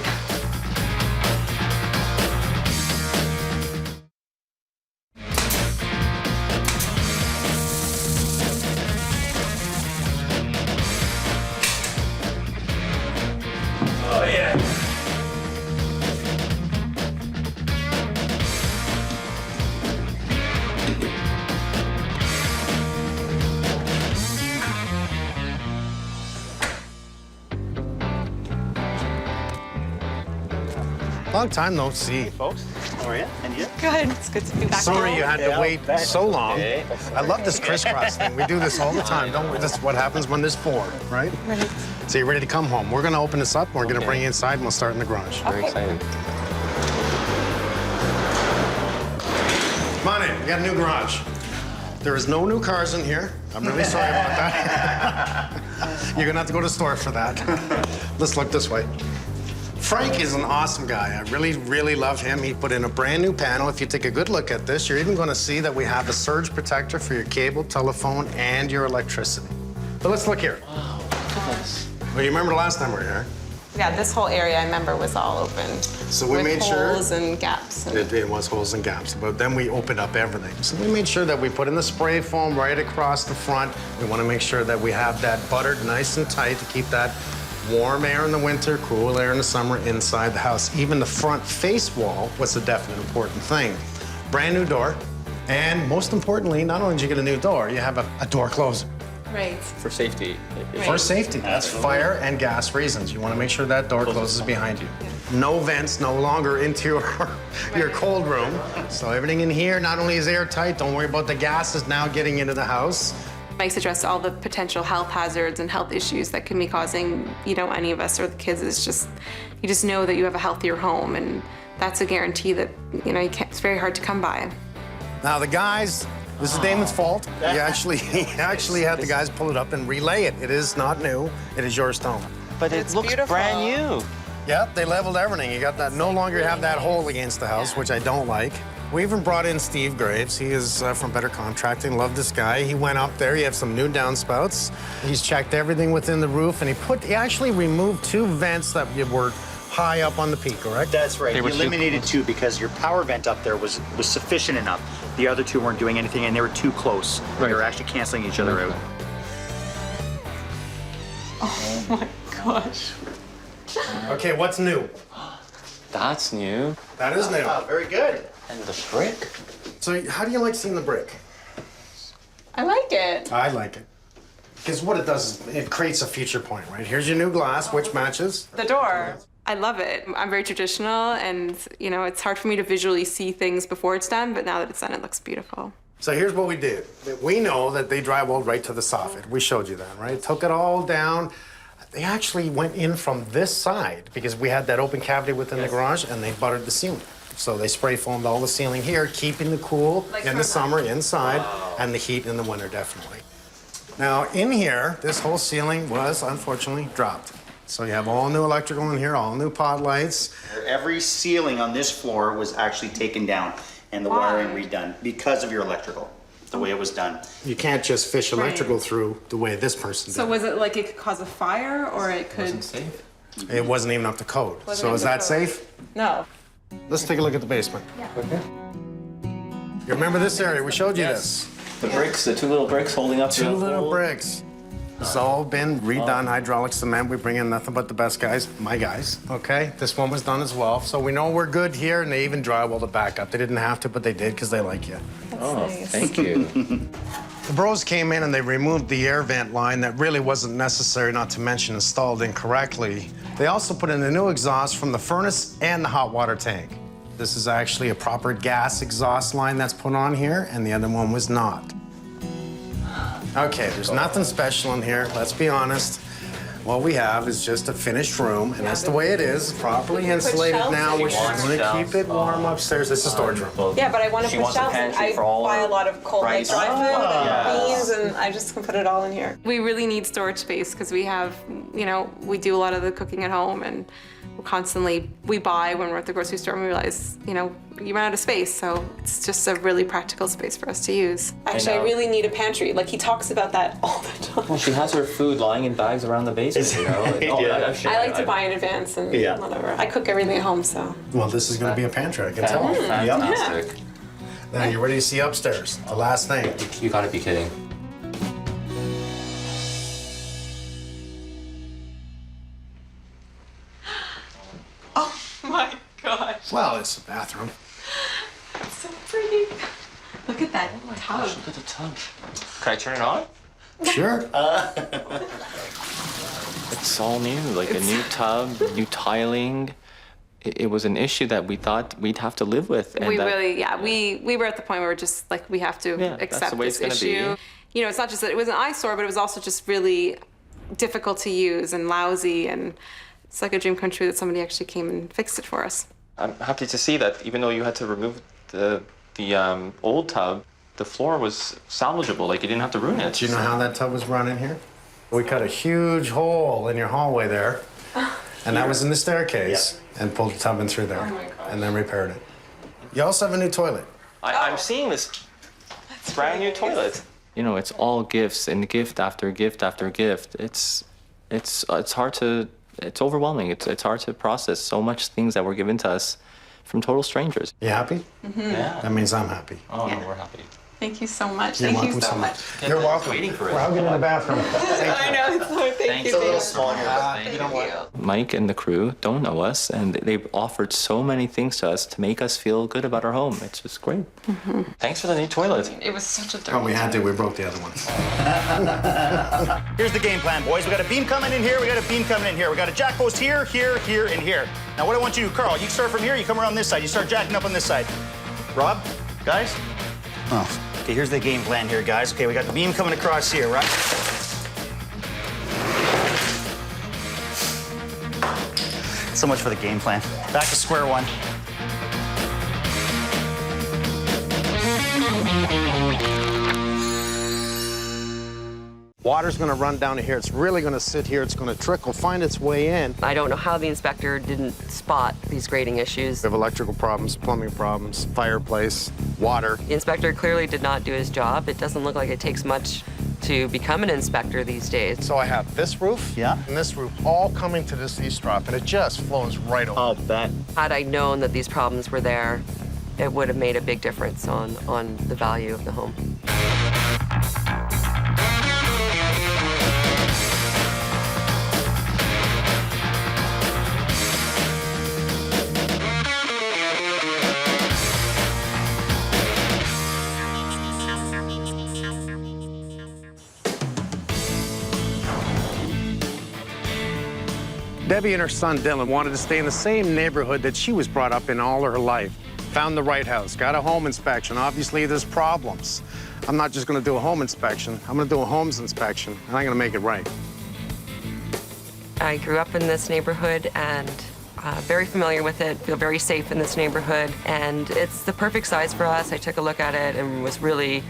Oh, yeah. Long time no see. Hey, folks. How are you? And you? Good. It's good to be back. Sorry home. you had to wait so long. I love this crisscross thing. We do this all the time, don't we? This is what happens when there's 4, right? Right. So you're ready to come home. We're gonna open this up, and we're gonna bring you inside, and we'll start in the garage. Very excited. Come on in, we got a new garage. There is no new cars in here. I'm really sorry about that. You're gonna have to go to the store for that. Let's look this way. Frank is an awesome guy. I really, really love him. He put in a brand new panel. If you take a good look at this, you're even gonna see that we have a surge protector for your cable, telephone, and your electricity. But let's look here. Wow, gosh. Well, you remember the last time we were here? Yeah, this whole area I remember was all open. So we with made sure holes and gaps. And... It was holes and gaps, but then we opened up everything. So we made sure that we put in the spray foam right across the front. We want to make sure that we have that buttered nice and tight to keep that warm air in the winter, cool air in the summer inside the house. Even the front face wall was a definite important thing. Brand new door, and most importantly, not only did you get a new door, you have a door closer. Right. For safety. For safety. That's fire and gas reasons. You want to make sure that door closes behind you. No vents, no longer into your cold room. So everything in here not only is airtight, don't worry about the gases now getting into the house. Mike's addressed all the potential health hazards and health issues that can be causing, any of us or the kids. It's just, you just know that you have a healthier home, and that's a guarantee that, it's very hard to come by. Now the guys, this is Damon's fault. He actually had the guys pull it up and relay it. It is not new. It is your stone. But it looks brand new. Yep, they leveled everything. You got that. No longer have that hole against the house, which I don't like. We even brought in Steve Graves. He is from Better Contracting. Love this guy. He went up there. He had some new downspouts. He's checked everything within the roof, and he actually removed 2 vents that were high up on the peak, correct? That's right. He eliminated 2 because your power vent up there was sufficient enough. The other 2 weren't doing anything, and they were too close. They were actually canceling each other out. Oh my gosh. Okay, what's new? That's new. That is new. Oh, very good. And the brick? So how do you like seeing the brick? I like it. I like it. Because what it does is it creates a feature point, right? Here's your new glass, which matches. The door. I love it. I'm very traditional, and it's hard for me to visually see things before it's done, but now that it's done, it looks beautiful. So here's what we did. We know that they drywalled right to the soffit. We showed you that, right? Took it all down. They actually went in from this side because we had that open cavity within the garage, and they buttered the ceiling. So they spray foamed all the ceiling here, keeping the cool in the summer inside and the heat in the winter, definitely. Now, in here, this whole ceiling was unfortunately dropped. So you have all new electrical in here, all new pod lights. Every ceiling on this floor was actually taken down and the wiring redone because of your electrical, the way it was done. You can't just fish electrical through the way this person did. So was it like it could cause a fire or it could? Wasn't safe. It wasn't even up to code. Wasn't So up is to that code. safe? No. Let's take a look at the basement. Okay. You remember this area? We showed you this. The bricks, the 2 little bricks holding up. Two little bricks. It's all been redone, hydraulic cement. We bring in nothing but the best guys, my guys, okay? This one was done as well. So we know we're good here, and they even drywalled it back up. They didn't have to, but they did because they like you. Thank you. The bros came in and they removed the air vent line that really wasn't necessary, not to mention installed incorrectly. They also put in a new exhaust from the furnace and the hot water tank. This is actually a proper gas exhaust line that's put on here, and the other one was not. Okay, there's nothing special in here, let's be honest. What we have is just a finished room, and that's the way it is, properly insulated now, which is going to keep it warm upstairs. This is a storage room. Yeah, but I want to She put wants a shelves in. pantry I for all buy her a lot of cold like rice. dry food and Yes. beans, and I just can put it all in here. We really need storage space because we have, you know, we do a lot of the cooking at home, and we're constantly, we buy when we're at the grocery store and we realize, you know, you run out of space, so it's just a really practical space for us to use. Actually, I really need a pantry. Like, he talks about that all the time. Well, she has her food lying in bags around the basement, you know? Like, I like to buy in advance and whatever. I cook everything at home, so. Well, this is going to be a pantry, I can tell. Fantastic. Now, you're ready to see upstairs, the last thing. You gotta be kidding. Oh my gosh. Well, it's a bathroom. It's so pretty. Look at that tub. Look at the tub. Can I turn it on? Sure. It's all new, like a new tub, new tiling. It was an issue that we thought we'd have to live with. And We that- really, yeah, we were at the point where we're just like, we have to that's accept the way this it's gonna issue. be. You know, it's not just that it was an eyesore, but it was also just really difficult to use and lousy, and it's like a dream come true that somebody actually came and fixed it for us. I'm happy to see that even though you had to remove the old tub, the floor was salvageable. Like, you didn't have to ruin it. Do you know how that tub was run in here? We cut a huge hole in your hallway there, and that was in the staircase, and pulled the tub in through there, and then repaired it. You also have a new toilet. I'm seeing this brand new toilet. You know, it's all gifts and gift after gift after gift. It's hard to, it's overwhelming. It's hard to process so much things that were given to us from total strangers. You happy? Yeah. That means I'm happy. Oh, no, we're happy. Thank you so much. You're Thank you welcome so so much. You're welcome. Waiting for it. Well, I'll get in the bathroom. I know, it's so thank you. Dave. Thank you. Mike and the crew don't know us, and they've offered so many things to us to make us feel good about our home. It's just great. Thanks for the new toilet. It was such a dirty Oh, we had to. We broke the other one. Here's the game plan, boys. We got a beam coming in here, we got a beam coming in here. We got a jack post here, here, here, and here. Now what I want you to do, Carl, you start from here, you come around this side, you start jacking up on this side. Rob, guys? Oh, okay, here's the game plan here, guys. Okay, we got the beam coming across here, right? So much for the game plan. Back to square one. Water's going to run down to here. It's really going to sit here. It's going to trickle, find its way in. I don't know how the inspector didn't spot these grading issues. We have electrical problems, plumbing problems, fireplace, water. The inspector clearly did not do his job. It doesn't look like it takes much to become an inspector these days. So I have this roof and this roof all coming to this eavesdrop, and it just flows right over. I'll bet. Had I known that these problems were there, it would have made a big difference on the value of the home. Debbie and her son Dylan wanted to stay in the same neighborhood that she was brought up in all her life. Found the right house, got a home inspection. Obviously, there's problems. I'm not just gonna do a home inspection, I'm gonna do a Holmes inspection, and I'm gonna make it right. I grew up in this neighborhood, and very familiar with it, feel very safe in this neighborhood, and it's the perfect size for us. I took a look at it and was really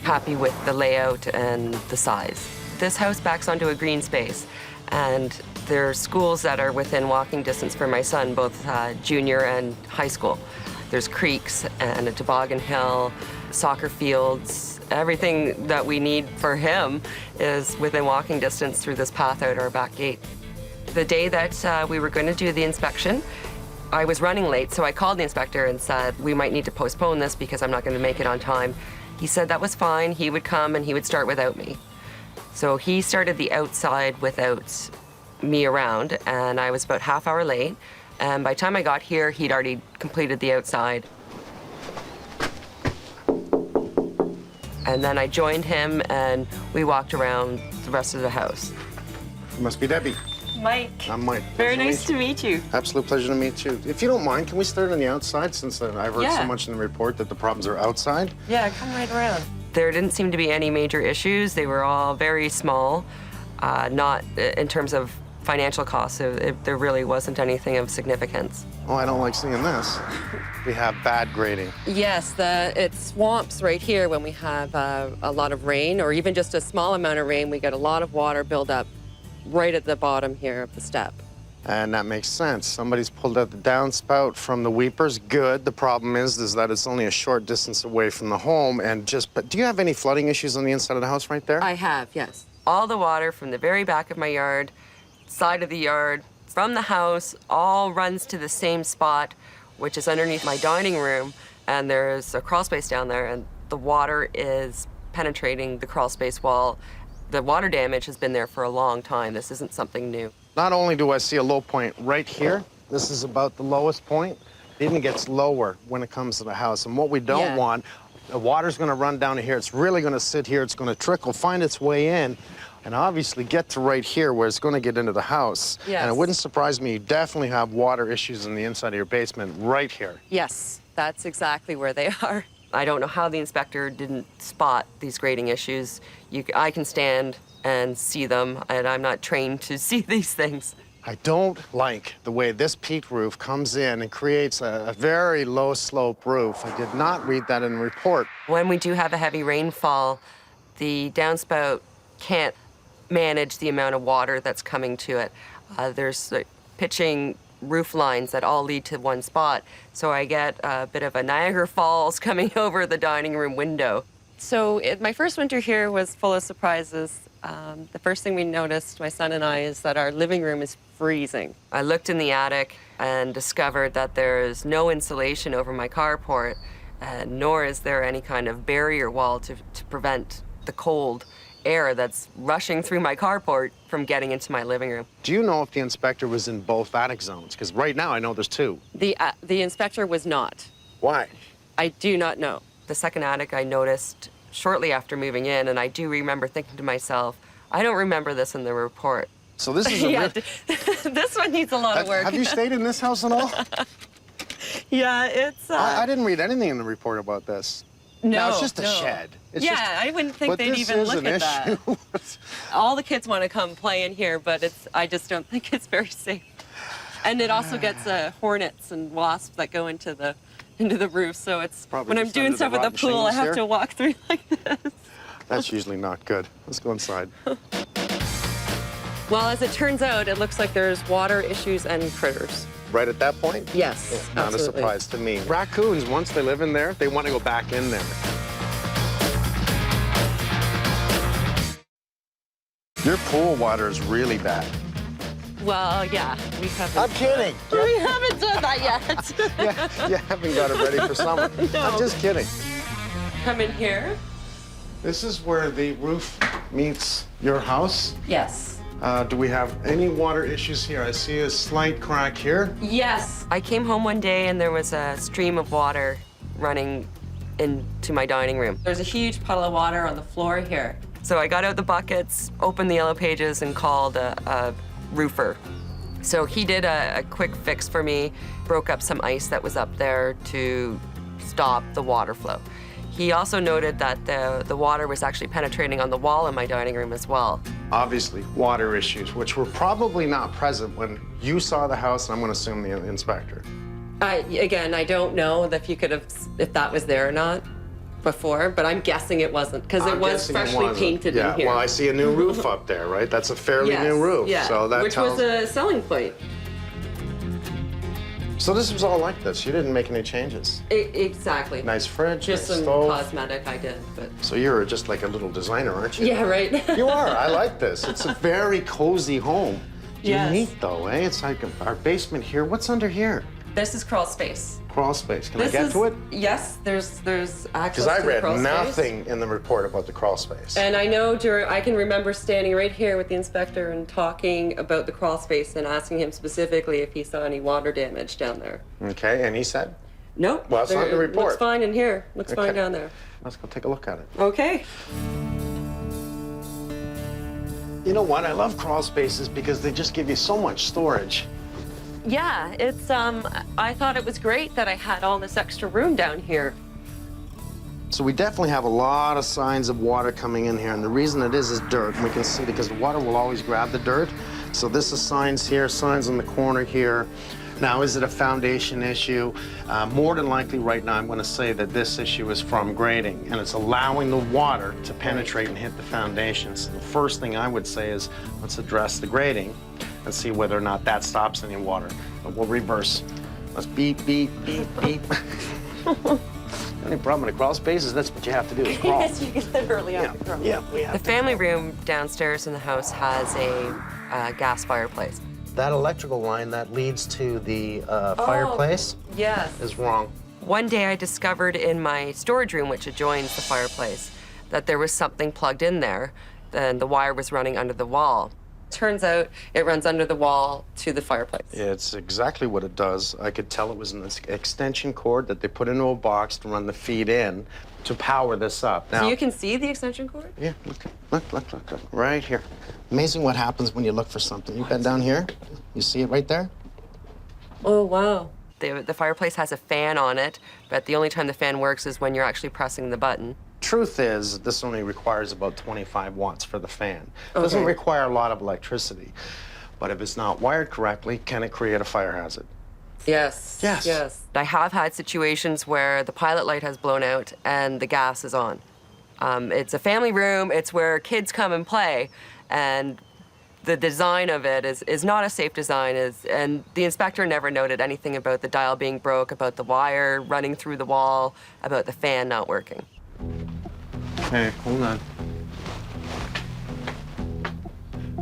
happy with the layout and the size. This house backs onto a green space, and there are schools that are within walking distance for my son, both junior and high school. There's creeks and a toboggan hill, soccer fields. Everything that we need for him is within walking distance through this path out our back gate. The day that we were going to do the inspection, I was running late, so I called the inspector and said, we might need to postpone this because I'm not going to make it on time. He said that was fine. He would come and he would start without me. So he started the outside without me around, and I was about half hour late. And by the time I got here, he'd already completed the outside. And then I joined him, and we walked around the rest of the house. You must be Debbie. Mike. I'm Mike. Very nice to meet you. Absolute pleasure to meet you. If you don't mind, can we start on the outside, since I've heard so much in the report that the problems are outside? Yeah, come right around. There didn't seem to be any major issues. They were all very small, not in terms of financial costs. There really wasn't anything of significance. Oh, I don't like seeing this. We have bad grading. Yes, it swamps right here when we have a lot of rain, or even just a small amount of rain. We get a lot of water build up right at the bottom here of the step. And that makes sense. Somebody's pulled out the downspout from the weepers. Good. The problem is that it's only a short distance away from the home. But do you have any flooding issues on the inside of the house right there? I have, yes. All the water from the very back of my yard, side of the yard, from the house, all runs to the same spot, which is underneath my dining room. And there's a crawl space down there, and the water is penetrating the crawl space wall. The water damage has been there for a long time. This isn't something new. Not only do I see a low point right here, this is about the lowest point, it even gets lower when it comes to the house. And what we don't want, the water's gonna run down to here, it's really gonna sit here, it's gonna trickle, find its way in, and obviously get to right here where it's gonna get into the house. Yes. And it wouldn't surprise me, you definitely have water issues in the inside of your basement right here. Yes, that's exactly where they are. I don't know how the inspector didn't spot these grading issues. I can stand and see them, and I'm not trained to see these things. I don't like the way this peat roof comes in and creates a very low slope roof. I did not read that in the report. When we do have a heavy rainfall, the downspout can't manage the amount of water that's coming to it. There's pitching roof lines that all lead to one spot. So I get a bit of a Niagara Falls coming over the dining room window. So my first winter here was full of surprises. The first thing we noticed, my son and I, is that our living room is freezing. I looked in the attic and discovered that there is no insulation over my carport, nor is there any kind of barrier wall to prevent the cold air that's rushing through my carport from getting into my living room. Do you know if the inspector was in both attic zones? Because right now I know there's two. The inspector was not. Why? I do not know. The second attic I noticed shortly after moving in, and I do remember thinking to myself, I don't remember this in the report. So this is a this one needs a lot of work. Have you stayed in this house at all? Yeah, it's... I didn't read anything in the report about this. No, it's just a shed. It's I wouldn't think but they'd this even is look an at that. issue. All the kids want to come play in here, but I just don't think it's very safe. And it also gets hornets and wasps that go into the roof, so it's Probably when I'm just doing under the stuff with the rotten pool, I shingles have here. to walk through like this. That's usually not good. Let's go inside. Well, as it turns out, it looks like there's water issues and critters. Right at that point? Yes, It's not absolutely. a surprise to me. Raccoons, once they live in there, they want to go back in there. Your pool water is really bad. Well, yeah, we haven't. I'm kidding. We haven't done that yet. You haven't got it ready for summer. No. I'm just kidding. Come in here. This is where the roof meets your house. Yes. Do we have any water issues here? I see a slight crack here. Yes. I came home one day and there was a stream of water running into my dining room. There's a huge puddle of water on the floor here. So I got out the buckets, opened the yellow pages, and called a roofer. So he did a quick fix for me, broke up some ice that was up there to stop the water flow. He also noted that the water was actually penetrating on the wall in my dining room as well. Obviously, water issues, which were probably not present when you saw the house, and I'm going to assume the inspector. Again, I don't know if that was there or not before, but I'm guessing it wasn't, because it was freshly painted in here. Well, I see a new roof up there, right? That's a fairly new roof. Yeah, So that which tells... was a selling point. So this was all like this? You didn't make any changes? Exactly. Nice fridge, Just nice some stove. cosmetic I did, but... So you're just like a little designer, aren't you? Yeah, right. You are. I like this. It's a very cozy home. Yes. Unique, though, eh? It's like our basement here. What's under here? This is crawl space. Crawl space. Can I get to it? Yes, there's access Because I to the read crawl space. nothing in the report about the crawl space. And I know I can remember standing right here with the inspector and talking about the crawl space and asking him specifically if he saw any water damage down there. Okay, and he said? Nope. Well, that's not in the report. Looks fine in here. Looks fine Okay. down there. Let's go take a look at it. Okay. You know what? I love crawl spaces because they just give you so much storage. Yeah, it's I thought it was great that I had all this extra room down here. So we definitely have a lot of signs of water coming in here, and the reason it is dirt. And we can see because the water will always grab the dirt. So this is signs here, signs in the corner here. Now, is it a foundation issue? More than likely right now, I'm going to say that this issue is from grading, and it's allowing the water to penetrate and hit the foundations. The first thing I would say is let's address the grading and see whether or not that stops any water. But we'll reverse. Let's beep, beep, beep, beep. Any problem with a crawl space is that's what you have to do is crawl. Yes, you literally have to crawl. Yeah, we have The family room downstairs in the house has a gas fireplace. That electrical line that leads to the fireplace Yes. is wrong. One day I discovered in my storage room, which adjoins the fireplace, that there was something plugged in there, and the wire was running under the wall. Turns out it runs under the wall to the fireplace. It's exactly what it does. I could tell it was an extension cord that they put into a box to run the feed in to power this up. So you can see the extension cord? Yeah, look, right here. Amazing what happens when you look for something. You been down here? You see it right there? Oh, wow. The fireplace has a fan on it, but the only time the fan works is when you're actually pressing the button. Truth is, this only requires about 25 watts for the fan. It doesn't require a lot of electricity. But if it's not wired correctly, can it create a fire hazard? Yes. Yes. Yes. I have had situations where the pilot light has blown out and the gas is on. It's a family room. It's where kids come and play. And the design of it is not a safe design. And the inspector never noted anything about the dial being broke, about the wire running through the wall, about the fan not working. Hey, hold on.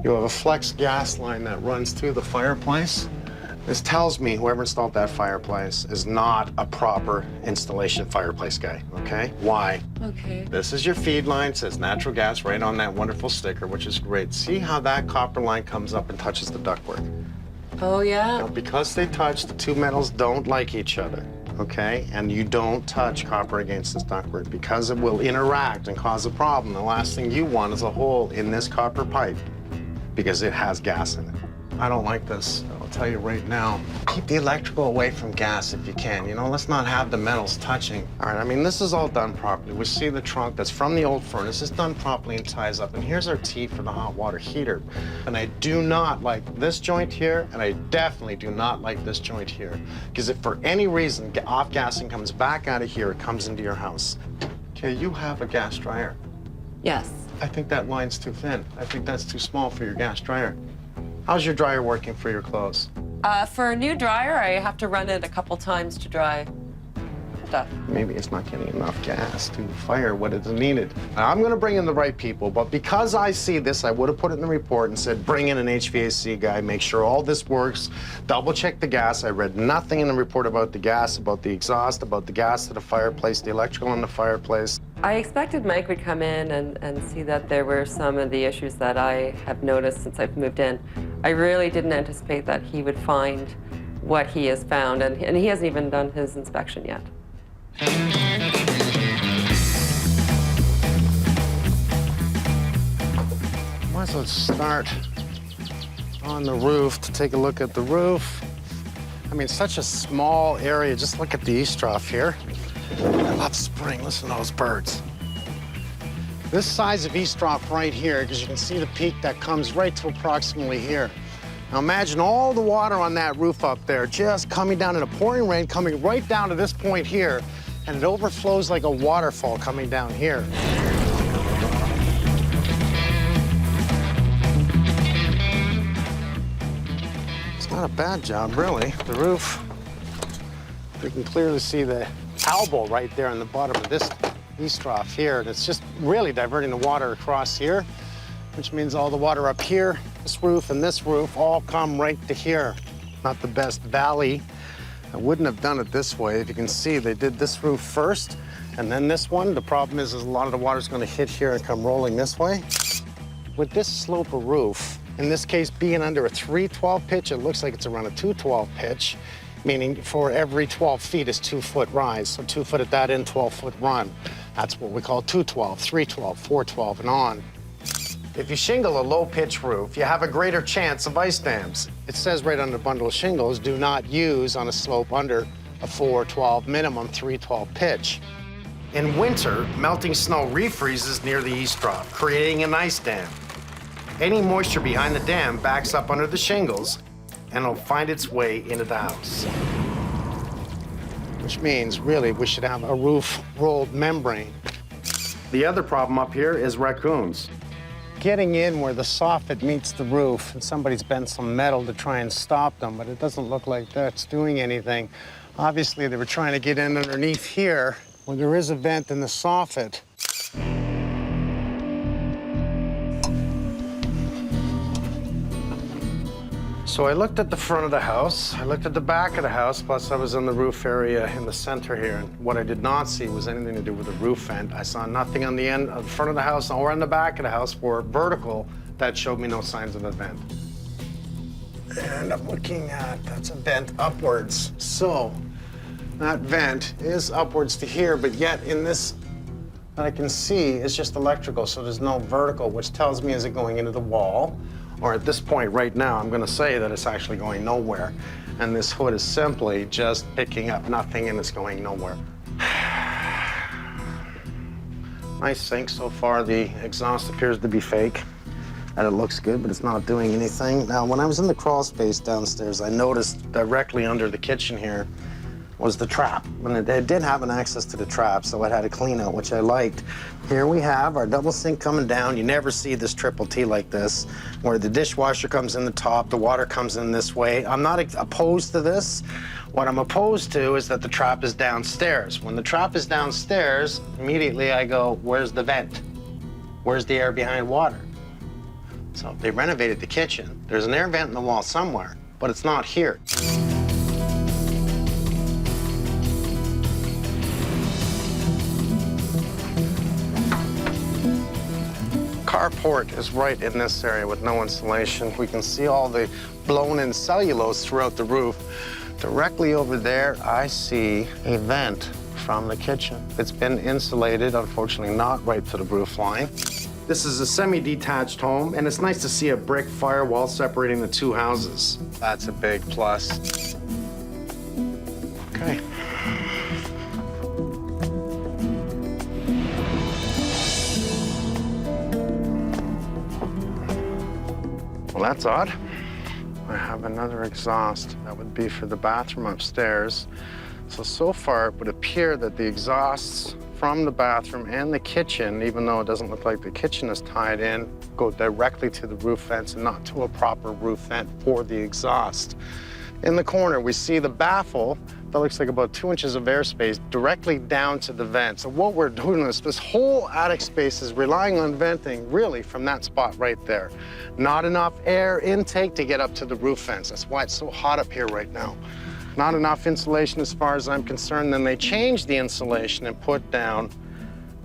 You have a flex gas line that runs through the fireplace. This tells me whoever installed that fireplace is not a proper installation fireplace guy, okay? Why? Okay. This is your feed line, says natural gas right on that wonderful sticker, which is great. See how that copper line comes up and touches the ductwork? Oh, yeah? Now, because they touch, the two metals don't like each other, okay? And you don't touch copper against this ductwork because it will interact and cause a problem. The last thing you want is a hole in this copper pipe because it has gas in it. I don't like this. I'll tell you right now. Keep the electrical away from gas if you can. You know, let's not have the metals touching. All right, I mean, this is all done properly. We see the trunk that's from the old furnace. It's done properly and ties up. And here's our T for the hot water heater. And I do not like this joint here, and I definitely do not like this joint here. Because if for any reason off-gassing comes back out of here, it comes into your house. Okay, you have a gas dryer. Yes. I think that line's too thin. I think that's too small for your gas dryer. How's your dryer working for your clothes? For a new dryer, I have to run it a couple times to dry stuff. Maybe it's not getting enough gas to fire what is needed. Now, I'm going to bring in the right people, but because I see this, I would have put it in the report and said, bring in an HVAC guy, make sure all this works, double check the gas. I read nothing in the report about the gas, about the exhaust, about the gas to the fireplace, the electrical in the fireplace. I expected Mike would come in and see that there were some of the issues that I have noticed since I've moved in. I really didn't anticipate that he would find what he has found, and he hasn't even done his inspection yet. Might as well start on the roof to take a look at the roof. I mean, such a small area. Just look at the eaves trough here. I love spring. Listen to those birds. This size of eavesdrop right here, because you can see the peak that comes right to approximately here. Now imagine all the water on that roof up there just coming down in a pouring rain, coming right down to this point here, and it overflows like a waterfall coming down here. It's not a bad job, really. The roof, you can clearly see the elbow right there on the bottom of this eavesdrop here, and it's just really diverting the water across here, which means all the water up here, this roof and this roof all come right to here. Not the best valley. I wouldn't have done it this way. If you can see, they did this roof first and then this one. The problem is a lot of the water's gonna hit here and come rolling this way. With this slope of roof, in this case being under a 312 pitch, it looks like it's around a 212 pitch, meaning for every 12 feet is 2 foot rise. So 2 foot at that end, 12 foot run. That's what we call 212, 312, 412, and on. If you shingle a low-pitch roof, you have a greater chance of ice dams. It says right on the bundle of shingles, do not use on a slope under a 412, minimum 312 pitch. In winter, melting snow refreezes near the eavesdrop, creating an ice dam. Any moisture behind the dam backs up under the shingles, and it'll find its way into the house. Which means, really, we should have a roof-rolled membrane. The other problem up here is raccoons. Getting in where the soffit meets the roof, and somebody's bent some metal to try and stop them, but it doesn't look like that's doing anything. Obviously, they were trying to get in underneath here, where there is a vent in the soffit. So I looked at the front of the house, I looked at the back of the house, plus I was in the roof area in the center here, and what I did not see was anything to do with the roof vent. I saw nothing on the end of the front of the house or on the back of the house for vertical that showed me no signs of a vent. And I'm looking at, that's a vent upwards. So that vent is upwards to here, but yet in this that I can see is just electrical, so there's no vertical, which tells me is it going into the wall? Or at this point right now, I'm gonna say that it's actually going nowhere. And this hood is simply just picking up nothing and it's going nowhere. Nice sink so far. The exhaust appears to be fake. And it looks good, but it's not doing anything. Now, when I was in the crawl space downstairs, I noticed directly under the kitchen here was the trap. And it did have an access to the trap, so it had a clean out, which I liked. Here we have our double sink coming down. You never see this triple T like this, where the dishwasher comes in the top, the water comes in this way. I'm not opposed to this. What I'm opposed to is that the trap is downstairs. When the trap is downstairs, immediately I go, where's the vent? Where's the air behind water? So they renovated the kitchen. There's an air vent in the wall somewhere, but it's not here. Carport is right in this area with no insulation. We can see all the blown-in cellulose throughout the roof. Directly over there, I see a vent from the kitchen. It's been insulated, unfortunately not right to the roof line. This is a semi-detached home, and it's nice to see a brick firewall separating the two houses. That's a big plus. Okay. Well, that's odd. I have another exhaust. That would be for the bathroom upstairs. So far, it would appear that the exhausts from the bathroom and the kitchen, even though it doesn't look like the kitchen is tied in, go directly to the roof vents and not to a proper roof vent for the exhaust. In the corner, we see the baffle that looks like about 2 inches of airspace directly down to the vent. So what we're doing is this whole attic space is relying on venting really from that spot right there. Not enough air intake to get up to the roof vents. That's why it's so hot up here right now. Not enough insulation as far as I'm concerned. Then they changed the insulation and put down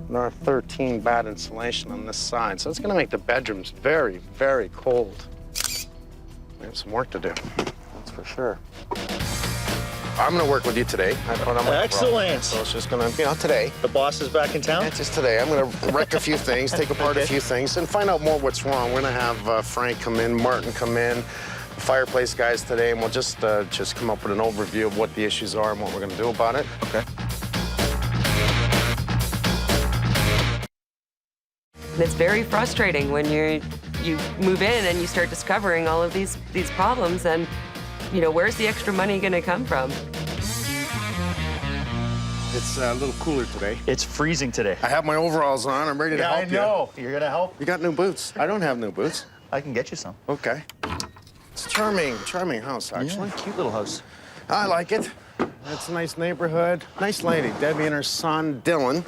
another 13 bad insulation on this side. So it's gonna make the bedrooms very, very cold. We have some work to do, that's for sure. I'm gonna work with you today. Excellent. So it's just gonna, today. The boss is back in town? Yeah, just today. I'm gonna wreck a few things, take apart a few things, and find out more what's wrong. We're gonna have Frank come in, Martin come in, the fireplace guys today, and we'll just come up with an overview of what the issues are and what we're gonna do about it. Okay. And it's very frustrating when you move in and you start discovering all of these problems, and you know, where's the extra money going to come from? It's a little cooler today. It's freezing today. I have my overalls on. I'm ready to help you. I know. You're gonna help? You got new boots. I don't have new boots. I can get you some. Okay. It's a charming house, actually. Yeah, cute little house. I like it. It's a nice neighborhood. Nice lady. Debbie and her son, Dylan,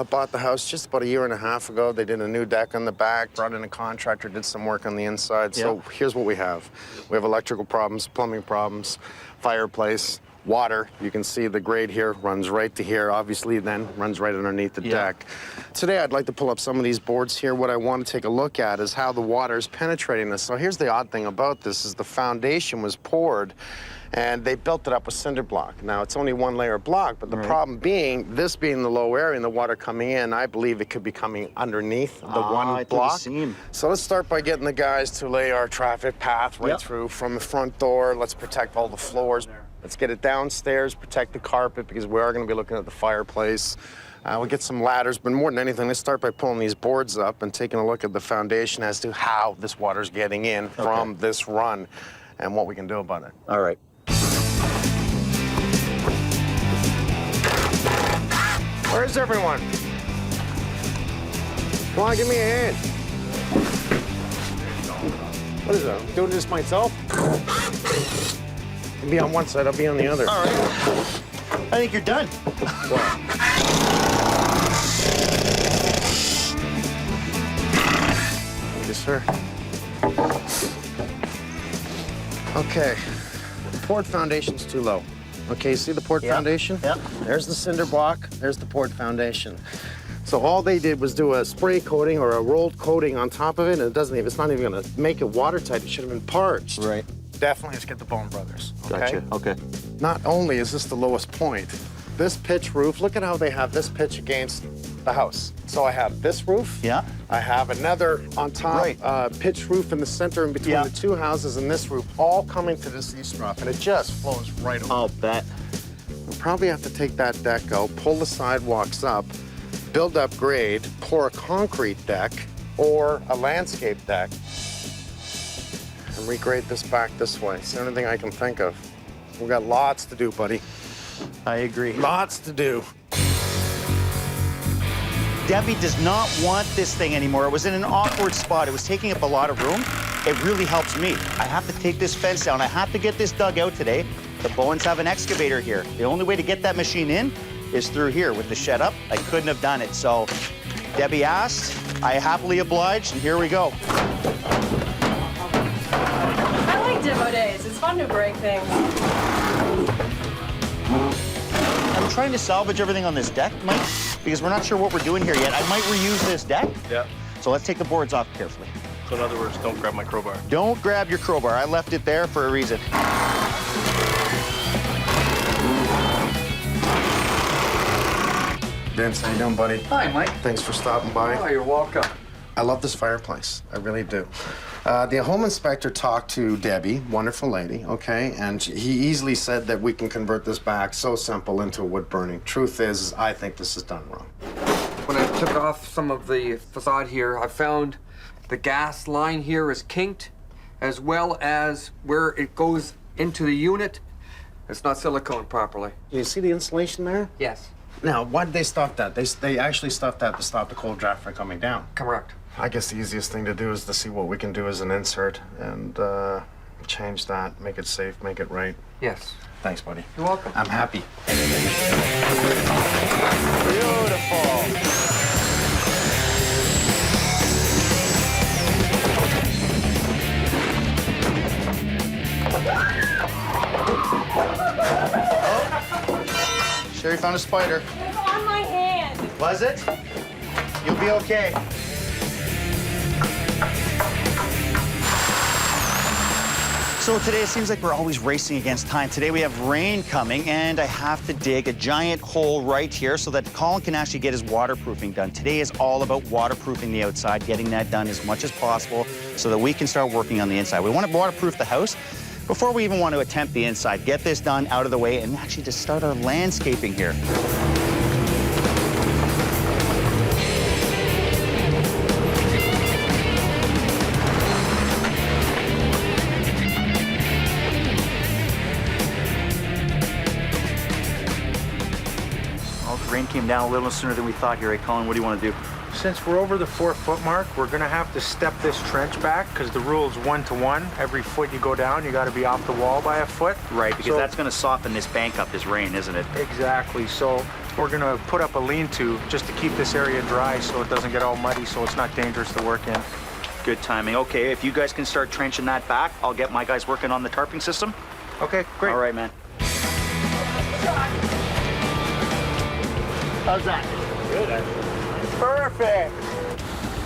bought the house just about a year and a half ago. They did a new deck on the back, brought in a contractor, did some work on the inside. So here's what we have. We have electrical problems, plumbing problems, fireplace, water. You can see the grade here runs right to here, obviously then runs right underneath the deck. Today I'd like to pull up some of these boards here. What I want to take a look at is how the water is penetrating this. So here's the odd thing about this is the foundation was poured and they built it up with cinder block. Now it's only one layer block, but the problem being, this being the low area and the water coming in, I believe it could be coming underneath the one block. So let's start by getting the guys to lay our traffic path right through from the front door. Let's protect all the floors. Let's get it downstairs, protect the carpet, because we are going to be looking at the fireplace. We'll get some ladders, but more than anything, let's start by pulling these boards up and taking a look at the foundation as to how this water's getting in from this run and what we can do about it. All right. Where's everyone? Come on, give me a hand. What is that? I'm doing this myself? I'll be on one side, I'll be on the other. All right. I think you're done. Yes, sir. Okay. The poured foundation's too low. Okay, see the poured foundation? Yep. There's the cinder block, there's the poured foundation. So all they did was do a spray coating or a rolled coating on top of it, and it's not even gonna make it watertight. It should have been parched. Right. Definitely let's get the Bone Brothers, okay? Gotcha, okay. Not only is this the lowest point, this pitch roof, look at how they have this pitch against the house. So I have this roof. Yeah. I have another on top pitch roof in the center in between the two houses and this roof, all coming to this eavesdrop, and it just flows right over. I'll bet. We'll probably have to take that deck out, pull the sidewalks up, build up grade, pour a concrete deck or a landscape deck, and regrade this back this way. It's the only thing I can think of. We've got lots to do, buddy. I agree. Lots to do. Debbie does not want this thing anymore. It was in an awkward spot. It was taking up a lot of room. It really helps me. I have to take this fence down. I have to get this dug out today. The Bowens have an excavator here. The only way to get that machine in is through here with the shed up. I couldn't have done it. So Debbie asked, I happily obliged, and here we go. I like demo days. It's fun to break things. I'm trying to salvage everything on this deck, Mike, because we're not sure what we're doing here yet. I might reuse this deck. Yeah. So let's take the boards off carefully. So in other words, don't grab my crowbar. Don't grab your crowbar. I left it there for a reason. Vince, how you doing, buddy? Hi, Mike. Thanks for stopping by. Oh, you're welcome. I love this fireplace. I really do. The home inspector talked to Debbie, wonderful lady, okay? And he easily said that we can convert this back so simple into a wood burning. Truth is, I think this is done wrong. When I took off some of the facade here, I found the gas line here is kinked, as well as where it goes into the unit. It's not siliconed properly. You see the insulation there? Yes. Now, why did they stop that? They actually stopped that to stop the cold draft from coming down. Correct. I guess the easiest thing to do is to see what we can do as an insert and change that, make it safe, make it right. Yes. Thanks, buddy. You're welcome. I'm happy. Sherry found a spider. It's on my hand. Was it? You'll be okay. So today it seems like we're always racing against time. Today we have rain coming and I have to dig a giant hole right here so that Colin can actually get his waterproofing done. Today is all about waterproofing the outside, getting that done as much as possible so that we can start working on the inside. We want to waterproof the house before we even want to attempt the inside. Get this done out of the way and actually just start our landscaping here. down a little sooner than we thought here. Hey, Colin, what do you want to do? Since we're over the 4-foot mark, we're gonna have to step this trench back because the rule is 1-to-1. Every foot you go down, you gotta be off the wall by a foot. Right, because that's going to soften this bank up, this rain, isn't it? Exactly. So we're gonna put up a lean-to just to keep this area dry so it doesn't get all muddy, so it's not dangerous to work in. Good timing. Okay, if you guys can start trenching that back, I'll get my guys working on the tarping system. Okay, great. All right, man. How's that? Good, actually. Perfect.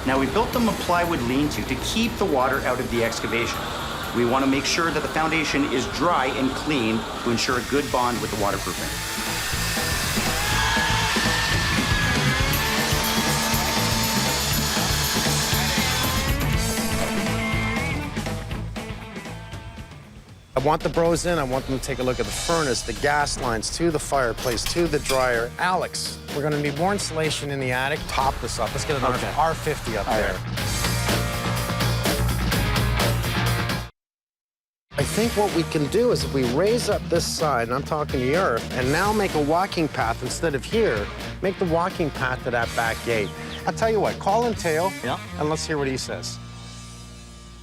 Now, we built them a plywood lean-to keep the water out of the excavation. We want to make sure that the foundation is dry and clean to ensure a good bond with the waterproofing. I want the bros in. I want them to take a look at the furnace, the gas lines, to the fireplace, to the dryer. Alex, we're gonna need more insulation in the attic. Top this up. Let's get an R50 up there. I think what we can do is if we raise up this side, and I'm talking the earth, and now make a walking path instead of here, make the walking path to that back gate. I'll tell you what, call in Teo, and let's hear what he says.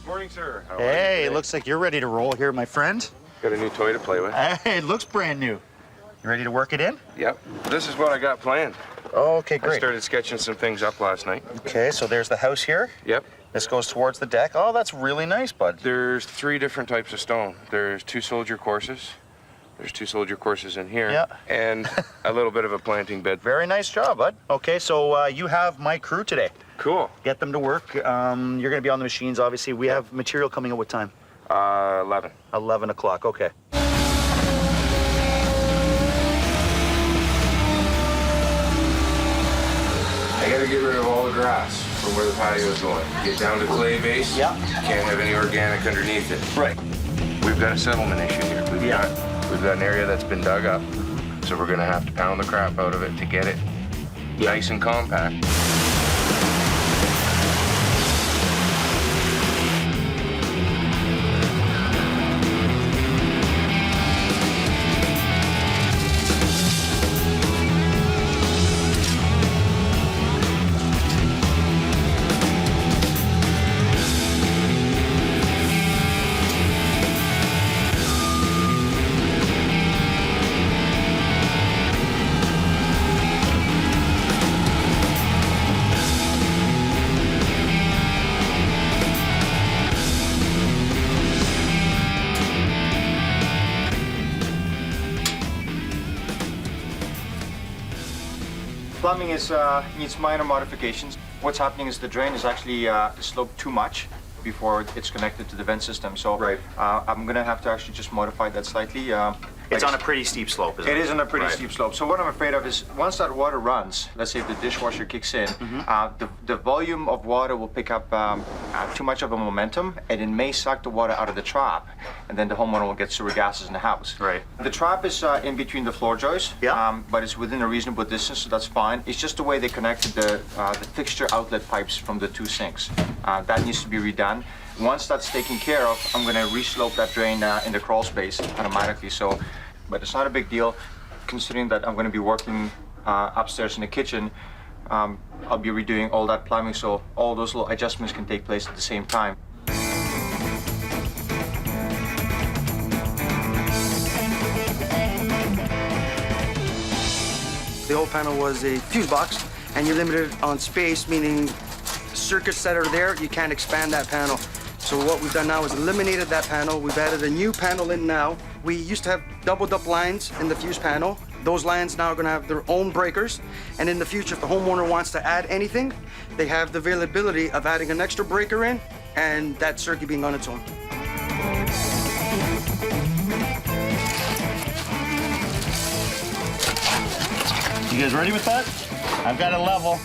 Morning, sir. How are Hey, you? it looks like you're ready to roll here, my friend. Got a new toy to play with. Hey, it looks brand new. You ready to work it in? Yep. This is what I got planned. Oh, okay, great. I started sketching some things up last night. Okay, so there's the house here. Yep. This goes towards the deck. Oh, that's really nice, bud. There's 3 different types of stone. There's 2 soldier courses. There's 2 soldier courses in here. Yeah. And a little bit of a planting bed. Very nice job, bud. Okay, so you have my crew today. Cool. Get them to work. You're going to be on the machines, obviously. We have material coming at what time? 11. 11 o'clock, okay. I gotta get rid of all the grass from where the patio is going. Get down to clay base. Yeah. Can't have any organic underneath it. Right. We've got a settlement issue here. We've got an area that's been dug up, so we're gonna have to pound the crap out of it to get it nice and compact. Plumbing is needs minor modifications. What's happening is the drain is actually sloped too much before it's connected to the vent system. So I'm gonna have to actually just modify that slightly. It's on a pretty steep slope, isn't it? It is on a pretty steep slope. So what I'm afraid of is once that water runs, let's say if the dishwasher kicks in, the volume of water will pick up too much of a momentum, and it may suck the water out of the trap, and then the homeowner will get sewer gases in the house. Right. The trap is in between the floor joists, but it's within a reasonable distance, so that's fine. It's just the way they connected the fixture outlet pipes from the 2 sinks. That needs to be redone. Once that's taken care of, I'm going to re-slope that drain in the crawl space automatically. But it's not a big deal, considering that I'm going to be working upstairs in the kitchen. I'll be redoing all that plumbing, so all those little adjustments can take place at the same time. The old panel was a fuse box, and you're limited on space, meaning circuits that are there, you can't expand that panel. So what we've done now is eliminated that panel. We've added a new panel in now. We used to have doubled up lines in the fuse panel. Those lines now are gonna have their own breakers. And in the future, if the homeowner wants to add anything, they have the availability of adding an extra breaker in and that circuit being on its own. You guys ready with that? I've got a level.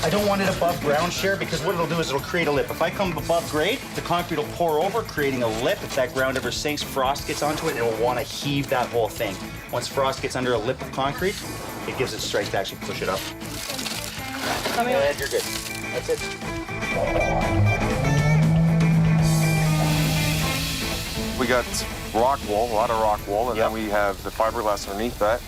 I don't want it above ground share because what it'll do is it'll create a lip. If I come above grade, the concrete will pour over, creating a lip. If that ground ever sinks, frost gets onto it, it'll want to heave that whole thing. Once frost gets under a lip of concrete, it gives it strength to actually push it up. And you're good. That's it. We got rock wool, a lot of rock wool, and then we have the fiberglass underneath that.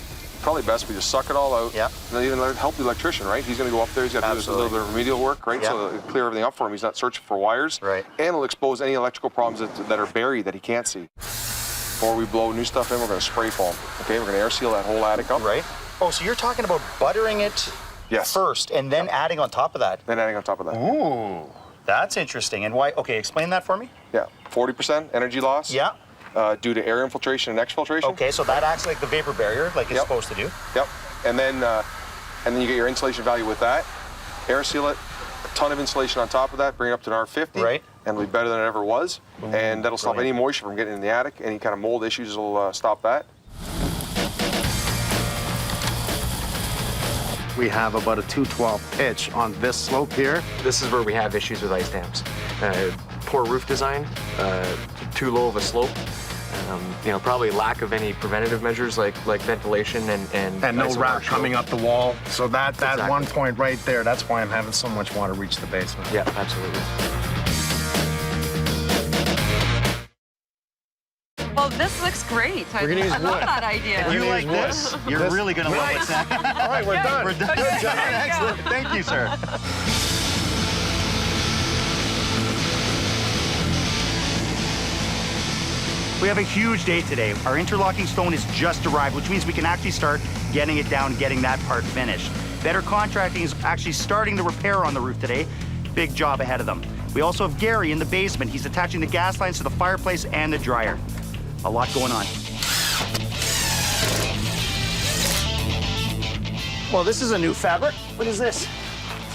Probably best we just suck it all out. Yeah. And then even help the electrician, right? He's going to go up there. He's got to do a little bit of remedial work, right? So it'll clear everything up for him. He's not searching for wires. Right. And it'll expose any electrical problems that are buried that he can't see. Before we blow new stuff in, we're going to spray foam. Okay, we're going to air seal that whole attic up. Right. Oh, so you're talking about buttering it first and then adding on top of that? Then adding on top of that. Ooh, that's interesting. And why? Okay, explain that for me. Yeah, 40% energy loss. Yeah. Due to air infiltration and exfiltration. Okay, so that acts like the vapor barrier, like it's supposed to do. Yep. And then you get your insulation value with that. Air seal it, a ton of insulation on top of that, bring it up to an R50. Right. And it'll be better than it ever was. Ooh, and that'll stop any moisture from getting in the attic. Any kind of mold issues will stop that. We have about a 212 pitch on this slope here. This is where we have issues with ice dams. Poor roof design, too low of a slope. Probably lack of any preventative measures like ventilation and no iso rock marshal. coming up the wall. So that Exactly. one point right there, that's why I'm having so much water reach the basement. Yeah, absolutely. Well, this looks great. We're gonna use I love wood. that idea. If you like this, you're really going to love it, Sam. All right, we're done. We're done. Good job. Excellent. Thank you, sir. We have a huge day today. Our interlocking stone has just arrived, which means we can actually start getting it down, getting that part finished. Better Contracting is actually starting the repair on the roof today. Big job ahead of them. We also have Gary in the basement. He's attaching the gas lines to the fireplace and the dryer. A lot going on. Well, this is a new fabric. What is this?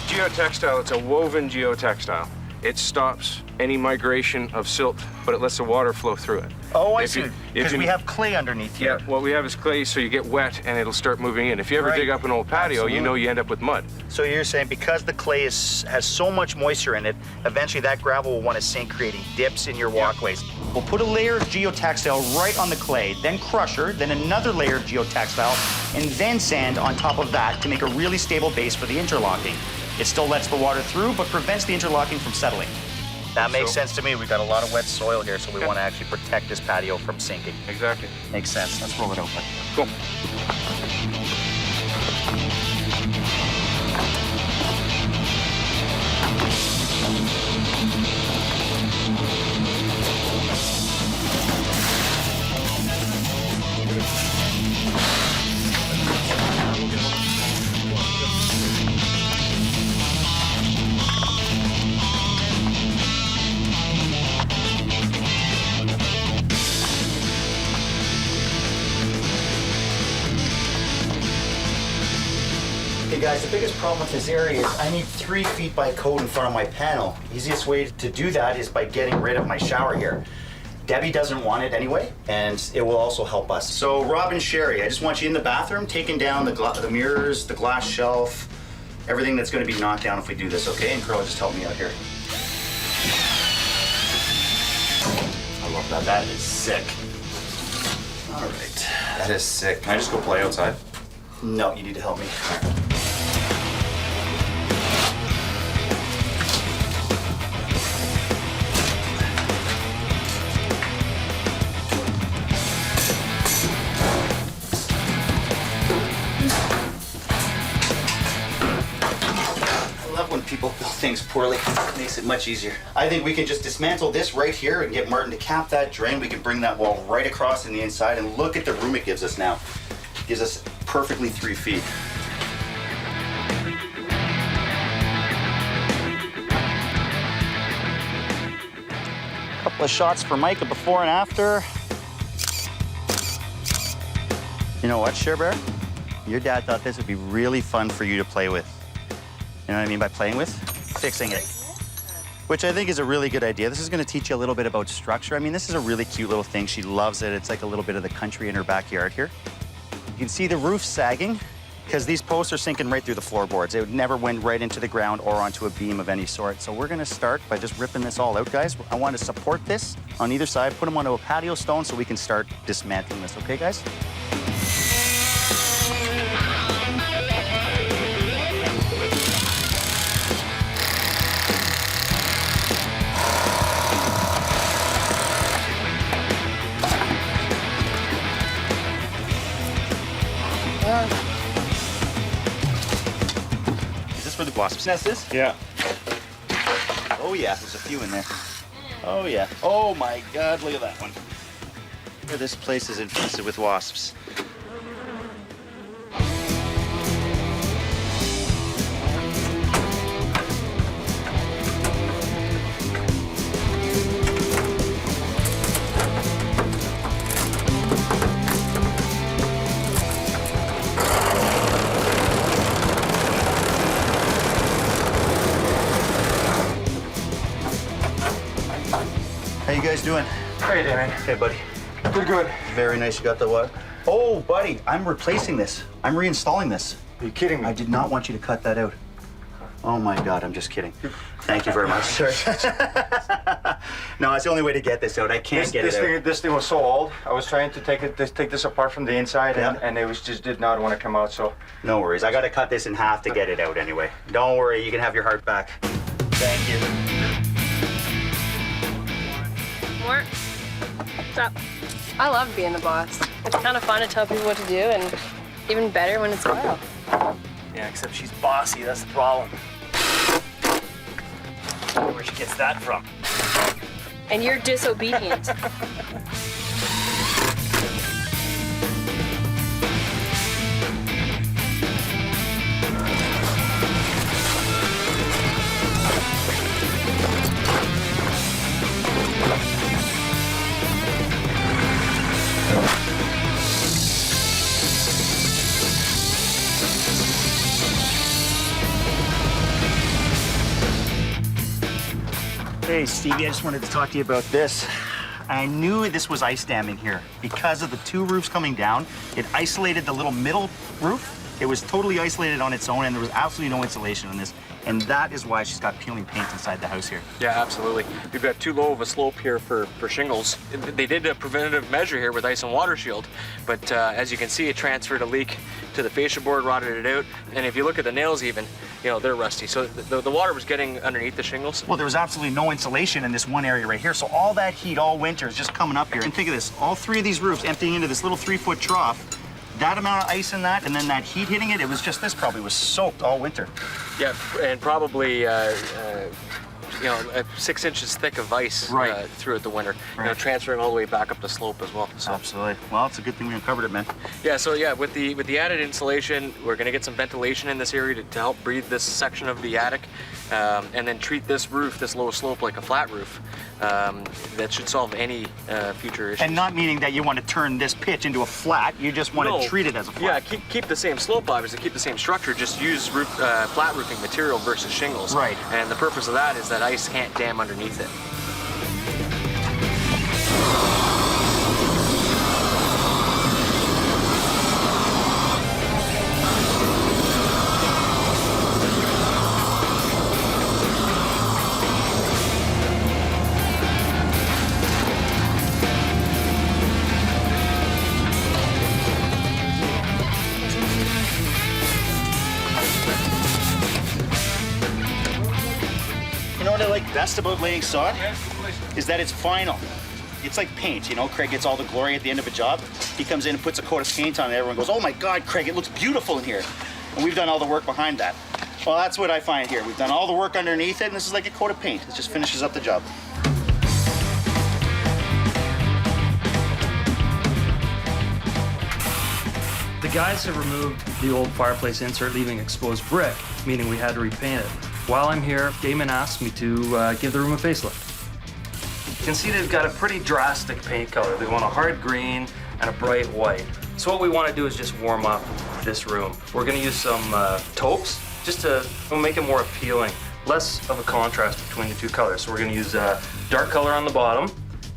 Geotextile, it's a woven geotextile. It stops any migration of silt, but it lets the water flow through it. Oh, I If see. you- Because if we you- have clay underneath here. Yeah, what we have is clay, so you get wet and it'll start moving in. If you ever Right. dig up an old patio, you know you end up with mud. So you're saying because the clay has so much moisture in it, eventually that gravel will want to sink, creating dips in your walkways. We'll put a layer of geotextile right on the clay, then crusher, then another layer of geotextile, and then sand on top of that to make a really stable base for the interlocking. It still lets the water through, but prevents the interlocking from settling. That makes sense to me. We've got a lot of wet soil here, so we want to actually protect this patio from sinking. Exactly. Makes sense. Let's roll it open. Cool. Hey guys, the biggest problem with this area is I need 3 feet by code in front of my panel. Easiest way to do that is by getting rid of my shower here. Debbie doesn't want it anyway, and it will also help us. So Rob and Sherry, I just want you in the bathroom, taking down the mirrors, the glass shelf, everything that's gonna be knocked down if we do this, okay? And Carl, just help me out here. I love that, that is sick. All right. That is sick. Can I just go play outside? No, you need to help me. I love when people build things poorly. It makes it much easier. I think we can just dismantle this right here and get Martin to cap that drain. We can bring that wall right across in the inside, and look at the room it gives us now. It gives us perfectly 3 feet. Couple of shots for Mike, a before and after. You know what, Cher Bear? Your dad thought this would be really fun for you to play with. You know what I mean by playing with? Fixing it. Which I think is a really good idea. This is going to teach you a little bit about structure. I mean, this is a really cute little thing. She loves it. It's like a little bit of the country in her backyard here. You can see the roof sagging because these posts are sinking right through the floorboards. It would never went right into the ground or onto a beam of any sort. So we're going to start by just ripping this all out, guys. I want to support this on either side, put them onto a patio stone so we can start dismantling this. Okay, guys? Is this where the wasp's nest is? Yeah. Oh yeah, there's a few in there. Oh yeah. Oh my God, look at that one. This place is infested with wasps. How you guys doing? How you doing? Hey, buddy. Good. Very nice. You got the what? Oh, buddy, I'm replacing this. I'm reinstalling this. Are you kidding me? I did not want you to cut that out. Oh my God, I'm just kidding. Thank you very much, sir. No, it's the only way to get this out. I can't get it out. This thing was so old. I was trying to take this apart from the inside, Yeah. and it was just did not want to come out. So No worries. I got to cut this in half to get it out anyway. Don't worry. You can have your heart back. Thank you. More? What's up? I love being the boss. It's kind of fun to tell people what to do, and even better when it's Kyle. Yeah, except she's bossy, that's the problem. I don't know where she gets that from. And you're disobedient. Hey, Stevie, I just wanted to talk to you about this. I knew this was ice damming here because of the two roofs coming down. It isolated the little middle roof. It was totally isolated on its own, and there was absolutely no insulation on this. And that is why she's got peeling paint inside the house here. Yeah, absolutely. We've got too low of a slope here for shingles. They did a preventative measure here with ice and water shield, but as you can see, it transferred a leak to the fascia board, rotted it out. And if you look at the nails even, you know, they're rusty. So the water was getting underneath the shingles. Well, there was absolutely no insulation in this one area right here. So all that heat all winter is just coming up here. And think of this, all three of these roofs emptying into this little 3-foot trough. That amount of ice in that, and then that heat hitting it, it was just, this probably was soaked all winter. Yeah, and probably, 6 inches thick of ice throughout the winter. Right. You know, transferring all the way back up the slope as well. So. Absolutely. Well, it's a good thing we uncovered it, man. Yeah, so yeah, with the added insulation, we're gonna get some ventilation in this area to help breathe this section of the attic, and then treat this roof, this low slope, like a flat roof. That should solve any future issues. And not meaning that you want to turn this pitch into a flat, you just want to treat it as a flat. Yeah, keep the same slope, obviously, keep the same structure, just use flat roofing material versus shingles. Right. And the purpose of that is that ice can't dam underneath it. You know what I like best about laying sod? Is that it's final. It's like paint, you know? Craig gets all the glory at the end of a job. He comes in and puts a coat of paint on it, and everyone goes, oh my God, Craig, it looks beautiful in here. And we've done all the work behind that. Well, that's what I find here. We've done all the work underneath it, and this is like a coat of paint. It just finishes up the job. The guys have removed the old fireplace insert, leaving exposed brick, meaning we had to repaint it. While I'm here, Damon asked me to give the room a facelift. You can see they've got a pretty drastic paint color. They want a hard green and a bright white. So what we want to do is just warm up this room. We're going to use some taupes just to make it more appealing, less of a contrast between the two colors. So we're going to use dark color on the bottom,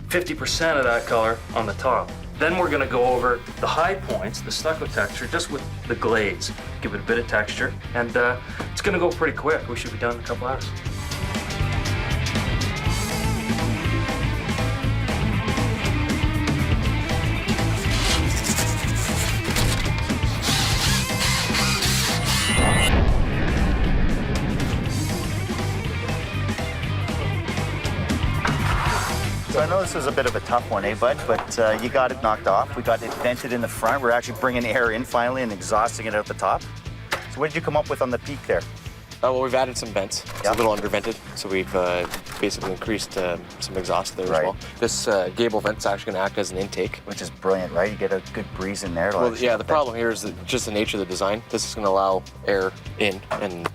50% of that color on the top. Then we're gonna go over the high points, the stucco texture, just with the glaze. Give it a bit of texture, and it's gonna go pretty quick. We should be done in a couple hours. So I know this was a bit of a tough one, eh, bud? But you got it knocked off. We got it vented in the front. We're actually bringing air in finally and exhausting it out the top. So what did you come up with on the peak there? Well, we've added some vents. It's a little undervented, so we've basically increased some exhaust there as well. This gable vent's actually going to act as an intake. Which is brilliant, right? You get a good breeze in there. Well, yeah, the problem here is just the nature of the design. This is going to allow air in and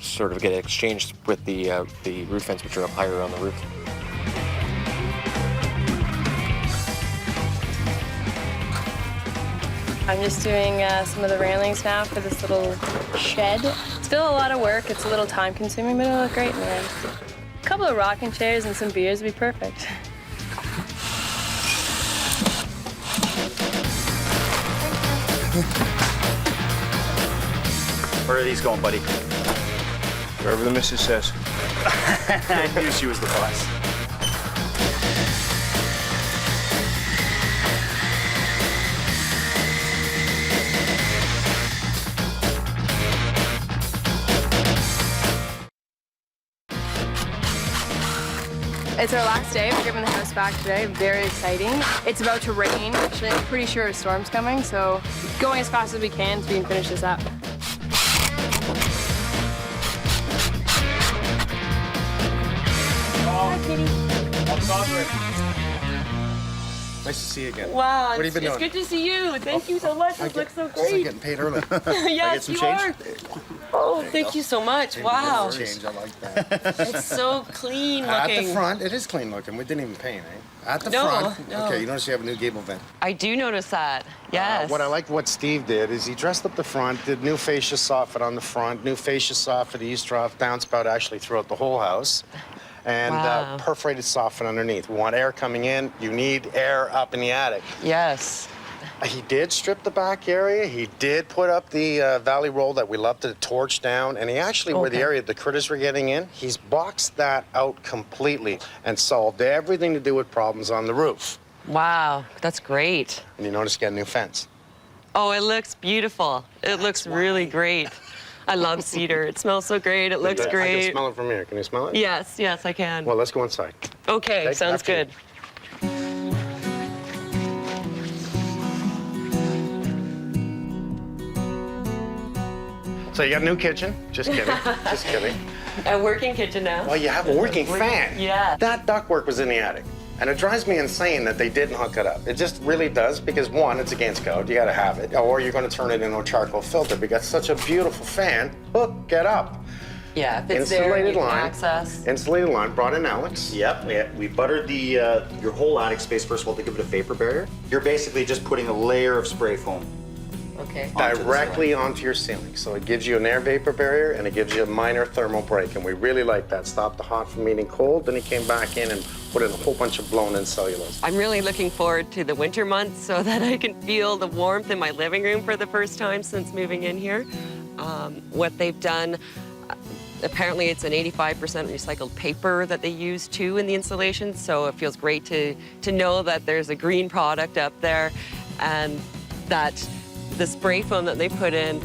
sort of get exchanged with the roof vents, which are up higher on the roof. I'm just doing some of the railings now for this little shed. Still a lot of work. It's a little time consuming, but it'll look great in the end. A couple of rocking chairs and some beers would be perfect. Where are these going, buddy? Wherever the missus says. I knew she was the boss. It's our last day. We're giving the house back today. Very exciting. It's about to rain. Actually, I'm pretty sure a storm's coming, so going as fast as we can so we can finish this up. Hi, Kitty. Nice to see you again. Wow, What have you been it's doing? good to see you. Thank you so much. This looks so great. I'm getting paid early. Yes, you are. Oh, thank you so much. Wow. Change, I like that. It's so clean At looking. the front, it is clean looking. We didn't even paint, eh? At the No, front. no. Okay, you notice you have a new gable vent. I do notice that. Yes. What I like what Steve did is he dressed up the front, did new fascia soffit on the front, new fascia soffit, eavesdrop, downspout actually throughout the whole house, and Wow. perforated soffit underneath. We want air coming in. You need air up in the attic. Yes. He did strip the back area. He did put up the valley roll that we love to torch down. And he actually, where the Okay. area the critters were getting in, he's boxed that out completely and solved everything to do with problems on the roof. Wow, that's great. And you notice you got a new fence. Oh, it looks beautiful. It looks really great. I love cedar. It smells so great. It looks I great. can smell it from here. Can you smell it? Yes, yes, I can. Well, let's go inside. Okay, sounds after you. good. So you got a new kitchen? Just kidding. Just kidding. A working kitchen now. Well, you have a working fan. Yeah. That ductwork was in the attic. And it drives me insane that they didn't hook it up. It just really does, because one, it's against code, you gotta have it, or you're gonna turn it into a charcoal filter, because such a beautiful fan, hook it up. Yeah, if it's there, you can access. Insulated line, brought in Alex. Yep, we buttered the your whole attic space first of all to give it a vapor barrier. You're basically just putting a layer of spray foam Okay. Directly onto your ceiling. So it gives you an air vapor barrier and it gives you a minor thermal break. And we really like that. Stop the hot from meeting cold. Then he came back in and put in a whole bunch of blown in cellulose. I'm really looking forward to the winter months so that I can feel the warmth in my living room for the first time since moving in here. What they've done, apparently it's an 85% recycled paper that they use too in the insulation. So it feels great to know that there's a green product up there and that the spray foam that they put in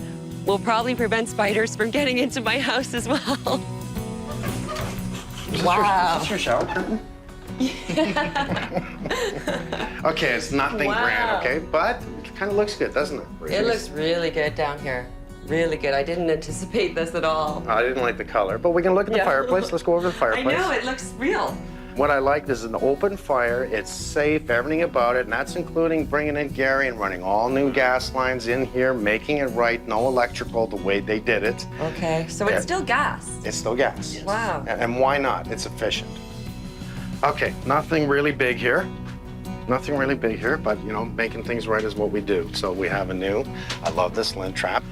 will probably prevent spiders from getting into my house as well. Wow. Is this your shower curtain? Okay, it's nothing Wow. grand, okay? But it kind of looks good, doesn't it? It looks really good down here. Really good. I didn't anticipate this at all. I didn't like the color, but we can look at the Yeah. fireplace. Let's go over the I fireplace. know, it looks real. What I liked is an open fire, it's safe, everything about it, and that's including bringing in Gary and running all new gas lines in here, making it right, no electrical, the way they did it. Okay, so Yeah. it's still gas. It's still gas. Wow. And why not? It's efficient. Okay, nothing really big here. Nothing really big here, but you know, making things right is what we do. So we have a new, I love this lint trap,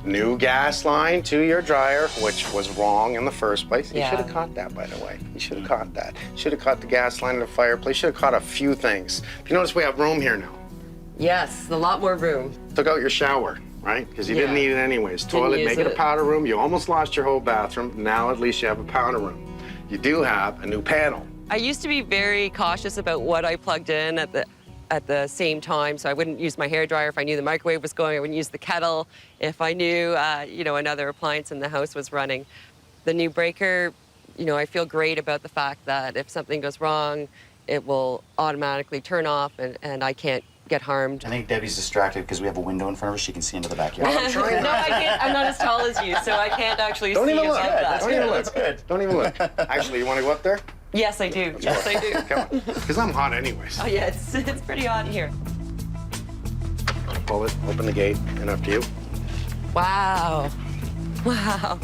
new gas line to your dryer, which was wrong in the first place. You Yeah. should have caught that, by the way. You should have caught that. Should have caught the gas line in the fireplace. Should have caught a few things. If you notice, we have room here now. Yes, a lot more room. Took out your shower, right? Because you didn't Yeah. need it anyways. Didn't Toilet, use make it a it. powder room. You almost lost your whole bathroom. Now at least you have a powder room. You do have a new panel. I used to be very cautious about what I plugged in at the same time, so I wouldn't use my hairdryer if I knew the microwave was going. I wouldn't use the kettle if I knew, another appliance in the house was running. The new breaker, I feel great about the fact that if something goes wrong, it will automatically turn off and I can't get harmed. I think Debbie's distracted because we have a window in front of her. She can see into the backyard. No, I can't. I'm not as tall as you, so I can't actually Don't see even look. above that. Don't even look. That's good. Don't even look. Actually, you want to go up there? Yes, I do. Yes, I do. Come on. Because I'm hot anyways. Oh, yeah, it's pretty hot in here. Pull it, open the gate, and up to you. Wow. Wow.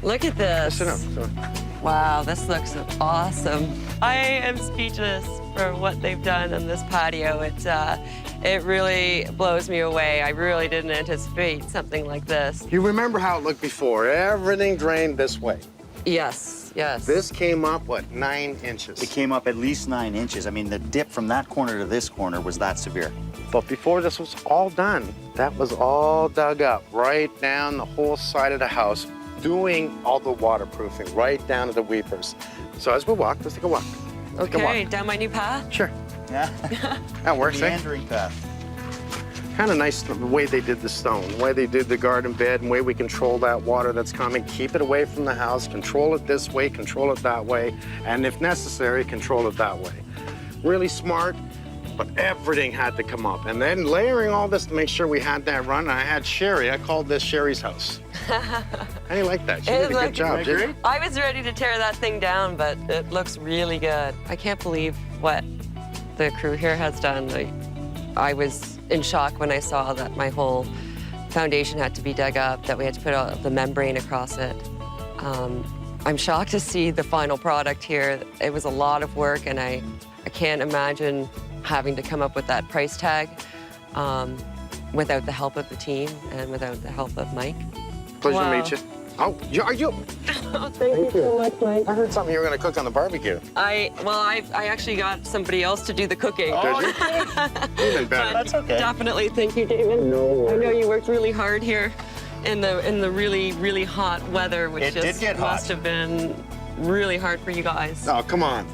Look at this. Sit down. Wow, this looks awesome. I am speechless for what they've done on this patio. It really blows me away. I really didn't anticipate something like this. You remember how it looked before? Everything drained this way. Yes, yes. This came up, what, 9 inches? It came up at least 9 inches. I mean, the dip from that corner to this corner was that severe. But before this was all done, that was all dug up right down the whole side of the house, doing all the waterproofing right down to the weepers. So as we walk, let's take a walk. Okay, down my new path? Sure. Yeah. That works, Meandering path. Kind of nice the way they did the stone, the way they did the garden bed, and the way we control that water that's coming. Keep it away from the house, control it this way, control it that way, and if necessary, control it that way. Really smart, but everything had to come up. And then layering all this to make sure we had that run. I had Sherry, I called this Sherry's house. How do you like that? She did a good job, didn't you? I was ready to tear that thing down, but it looks really good. I can't believe what the crew here has done. I was in shock when I saw that my whole foundation had to be dug up, that we had to put the membrane across it. I'm shocked to see the final product here. It was a lot of work, and I can't imagine having to come up with that price tag without the help of the team and without the help of Mike. Pleasure to Wow. meet you. Oh, are you? Oh, thank you so much, Mike. I heard something you were going to cook on the barbecue. I actually got somebody else to do the cooking. Oh, did you? Even better. That's okay. Definitely, thank you, David. No worries. I know you worked really hard here in the really, really hot weather, which It did get hot. must have been really hard for you guys. Oh, come on.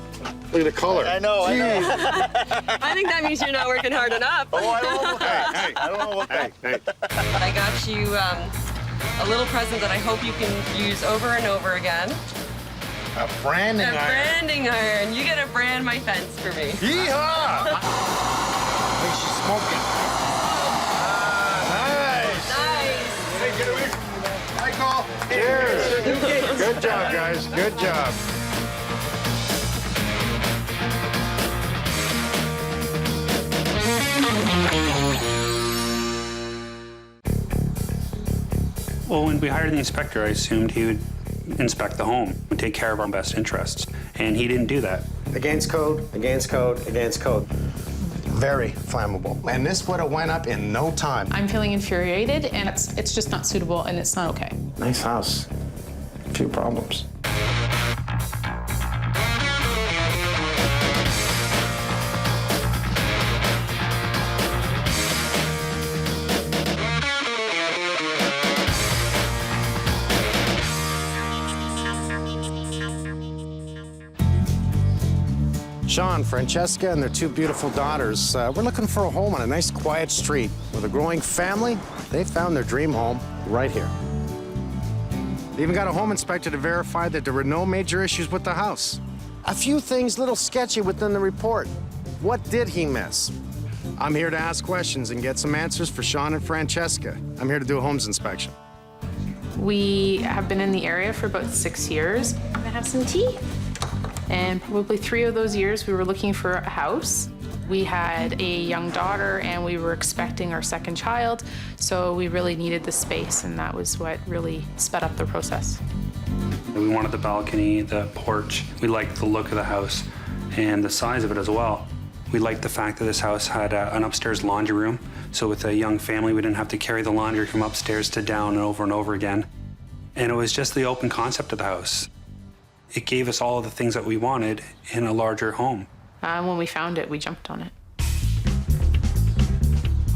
Look at the color. I know. I think that means you're not working hard enough. Oh, I don't know. Hey, I don't know what hey, hey. I got you a little present that I hope you can use over and over again. A branding A iron. branding iron. You get to brand my fence for me. Yeehaw! I think she's smoking. Nice. Nice. Hey, get away from me, man. Michael. Cheers. Good job, guys. Good job. Well, when we hired the inspector, I assumed he would inspect the home, would take care of our best interests, and he didn't do that. Against code, against code, against code. Very flammable. And this would have went up in no time. I'm feeling infuriated, and it's just not suitable, and it's not okay. Nice house. A few problems. Sean, Francesca, and their 2 beautiful daughters. We're looking for a home on a nice, quiet street. With a growing family, they found their dream home right here. They even got a home inspector to verify that there were no major issues with the house. A few things a little sketchy within the report. What did he miss? I'm here to ask questions and get some answers for Sean and Francesca. I'm here to do a homes inspection. We have been in the area for about 6 years. I'm gonna have some tea. And probably 3 of those years, we were looking for a house. We had a young daughter, and we were expecting our second child, so we really needed the space, and that was what really sped up the process. We wanted the balcony, the porch. We liked the look of the house and the size of it as well. We liked the fact that this house had an upstairs laundry room, so with a young family, we didn't have to carry the laundry from upstairs to down and over again. And it was just the open concept of the house. It gave us all of the things that we wanted in a larger home. When we found it, we jumped on it.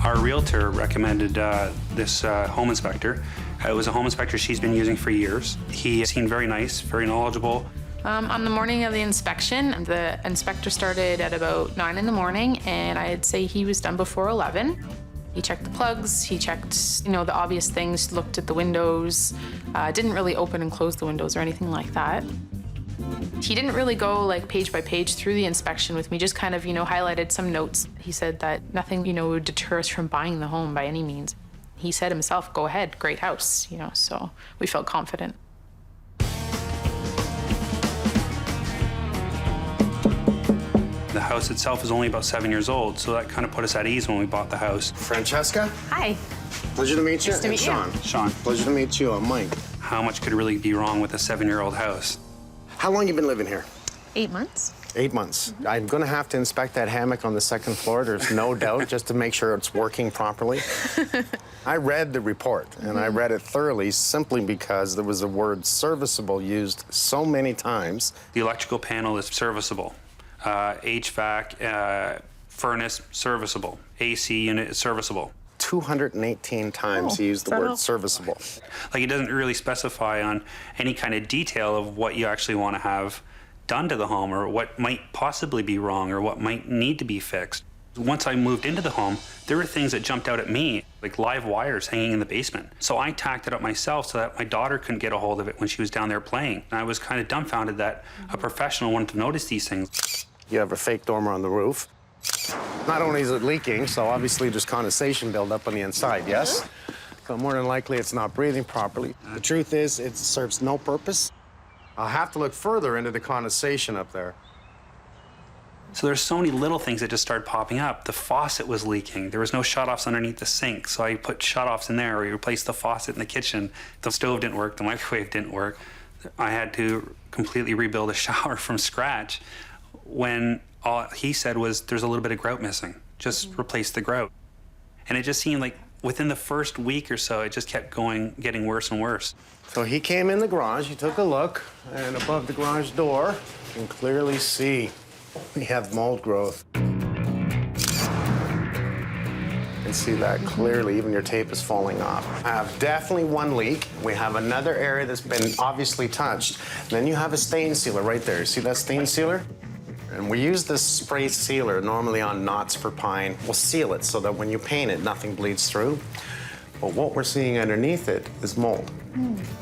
Our realtor recommended this home inspector. It was a home inspector she's been using for years. He seemed very nice, very knowledgeable. On the morning of the inspection, the inspector started at about 9 in the morning, and I'd say he was done before 11. He checked the plugs, he checked, the obvious things, looked at the windows, didn't really open and close the windows or anything like that. He didn't really go like page by page through the inspection with me, just kind of, highlighted some notes. He said that nothing, would deter us from buying the home by any means. He said himself, go ahead, great house, so we felt confident. The house itself is only about 7 years old, so that kind of put us at ease when we bought the house. Francesca? Hi. Pleasure to meet you. Nice to meet you. Sean. Pleasure to meet you. I'm Mike. How much could really be wrong with a 7-year-old house? How long you been living here? 8 months. 8 months. I'm gonna have to inspect that hammock on the second floor, there's no doubt, just to make sure it's working properly. I read the report, and I read it thoroughly simply because there was the word serviceable used so many times. The electrical panel is serviceable. HVAC, furnace, serviceable. AC unit is serviceable. 218 times he used the word serviceable. Like, it doesn't really specify on any kind of detail of what you actually want to have done to the home, or what might possibly be wrong, or what might need to be fixed. Once I moved into the home, there were things that jumped out at me, like live wires hanging in the basement. So I tacked it up myself so that my daughter couldn't get a hold of it when she was down there playing. And I was kind of dumbfounded that a professional wanted to notice these things. You have a fake dormer on the roof. Not only is it leaking, so obviously there's condensation buildup on the inside, yes? So more than likely it's not breathing properly. The truth is, it serves no purpose. I'll have to look further into the condensation up there. So there's so many little things that just started popping up. The faucet was leaking. There was no shutoffs underneath the sink, so I put shutoffs in there. We replaced the faucet in the kitchen. The stove didn't work, the microwave didn't work. I had to completely rebuild a shower from scratch when all he said was, there's a little bit of grout missing. Just replace the grout. And it just seemed like within the first week or so, it just kept getting worse and worse. So he came in the garage, he took a look, and above the garage door, you can clearly see we have mold growth. You can see that clearly, even your tape is falling off. I have definitely one leak. We have another area that's been obviously touched. And then you have a stain sealer right there. See that stain sealer? And we use this spray sealer normally on knots for pine. We'll seal it so that when you paint it, nothing bleeds through. But what we're seeing underneath it is mold.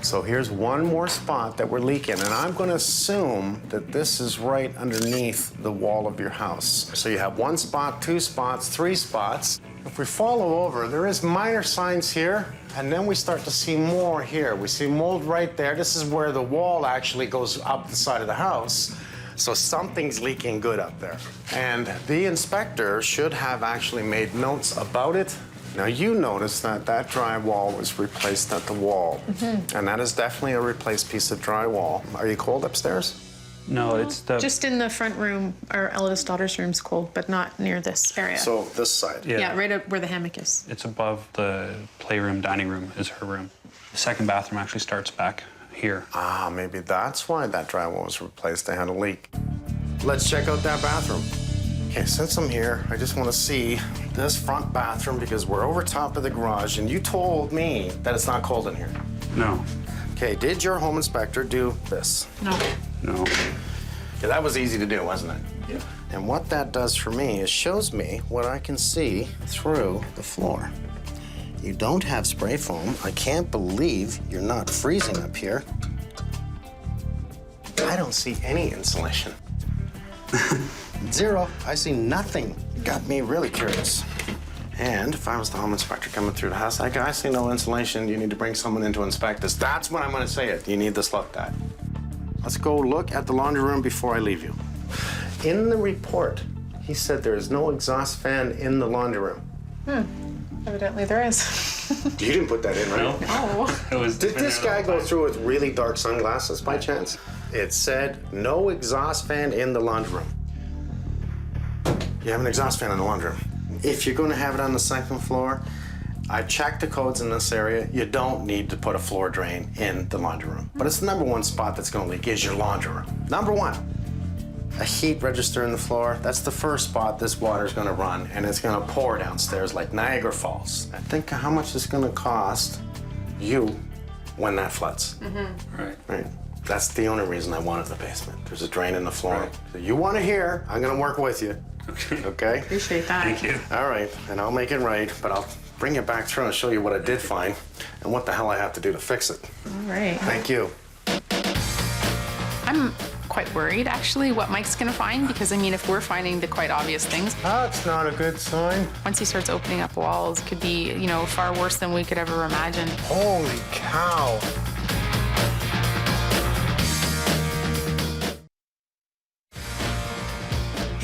So here's one more spot that we're leaking, and I'm gonna assume that this is right underneath the wall of your house. So you have 1 spot, 2 spots, 3 spots. If we follow over, there is minor signs here, and then we start to see more here. We see mold right there. This is where the wall actually goes up the side of the house. So something's leaking good up there. And the inspector should have actually made notes about it. Now, you notice that that drywall was replaced at the wall. And that is definitely a replaced piece of drywall. Are you cold upstairs? No, it's the... Just in the front room, our eldest daughter's room's cold, but not near this area. So this side? Yeah, right up where the hammock is. It's above the playroom, dining room is her room. The second bathroom actually starts back here. Ah, maybe that's why that drywall was replaced. They had a leak. Let's check out that bathroom. Okay, since I'm here, I just want to see this front bathroom because we're over top of the garage, and you told me that it's not cold in here. No. Okay, did your home inspector do this? No. No. Yeah, that was easy to do, wasn't it? Yeah. And what that does for me is shows me what I can see through the floor. You don't have spray foam. I can't believe you're not freezing up here. I don't see any insulation. Zero. I see nothing. Got me really curious. And if I was the home inspector coming through the house, I see no insulation. You need to bring someone in to inspect this. That's when I'm going to say it. You need this looked at. Let's go look at the laundry room before I leave you. In the report, he said there is no exhaust fan in the laundry room. Evidently there is. You didn't put that in, right? No. Did this guy go through with really dark sunglasses by chance? It said no exhaust fan in the laundry room. You have an exhaust fan in the laundry room. If you're going to have it on the second floor, I checked the codes in this area. You don't need to put a floor drain in the laundry room. But it's the #1 spot that's going to leak is your laundry room. #1. A heat register in the floor. That's the first spot this water's going to run, and it's going to pour downstairs like Niagara Falls. Think of how much it's going to cost you when that floods. Right. That's the only reason I wanted the basement. There's a drain in the floor. Right. So you want to hear, I'm going to work with you. Okay? Appreciate that. Thank you. All right, and I'll make it right, but I'll bring it back through and show you what I did find and what the hell I have to do to fix it. All right. Thank you. I'm quite quite worried, actually, what Mike's gonna find, because I mean, if we're finding the quite obvious things. That's not a good sign. Once he starts opening up walls, it could be, you know, far worse than we could ever imagine. Holy cow.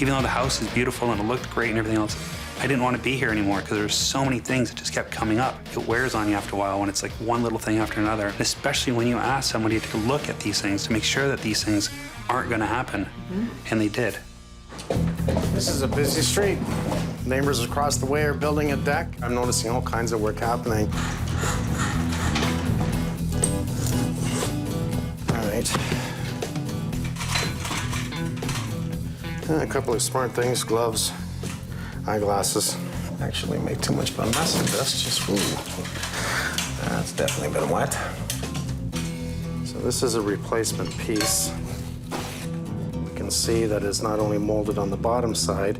Even though the house is beautiful and it looked great and everything else, I didn't want to be here anymore because there's so many things that just kept coming up. It wears on you after a while when it's like one little thing after another, especially when you ask somebody to look at these things to make sure that these things aren't going to happen. And they did. This is a busy street. Neighbors across the way are building a deck. I'm noticing all kinds of work happening. All right. A couple of smart things, gloves, eyeglasses. Actually make too much of a mess of this, just, ooh. That's definitely been wet. So this is a replacement piece. You can see that it's not only molded on the bottom side,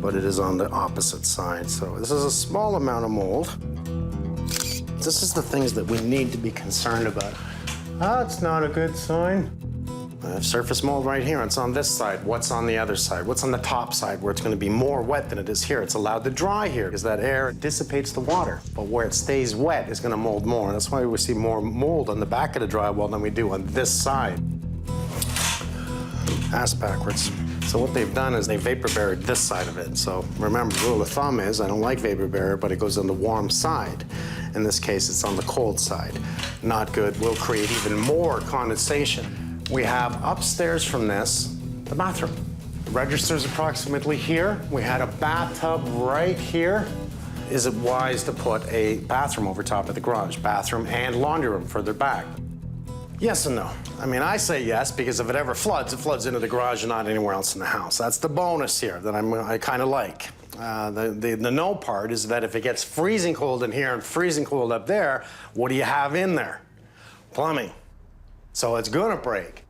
but it is on the opposite side. So this is a small amount of mold. This is the things that we need to be concerned about. That's not a good sign. I have surface mold right here. It's on this side. What's on the other side? What's on the top side where it's going to be more wet than it is here? It's allowed to dry here because that air dissipates the water. But where it stays wet is going to mold more. That's why we see more mold on the back of the drywall than we do on this side. Ass backwards. So what they've done is they vapor buried this side of it. So remember, the rule of thumb is I don't like vapor barrier, but it goes on the warm side. In this case, it's on the cold side. Not good. Will create even more condensation. We have upstairs from this, the bathroom. The register's approximately here. We had a bathtub right here. Is it wise to put a bathroom over top of the garage? Bathroom and laundry room further back? Yes and no. I mean, I say yes because if it ever floods, it floods into the garage and not anywhere else in the house. That's the bonus here that I kind of like. The no part is that if it gets freezing cold in here and freezing cold up there, what do you have in there? Plumbing. So it's gonna break.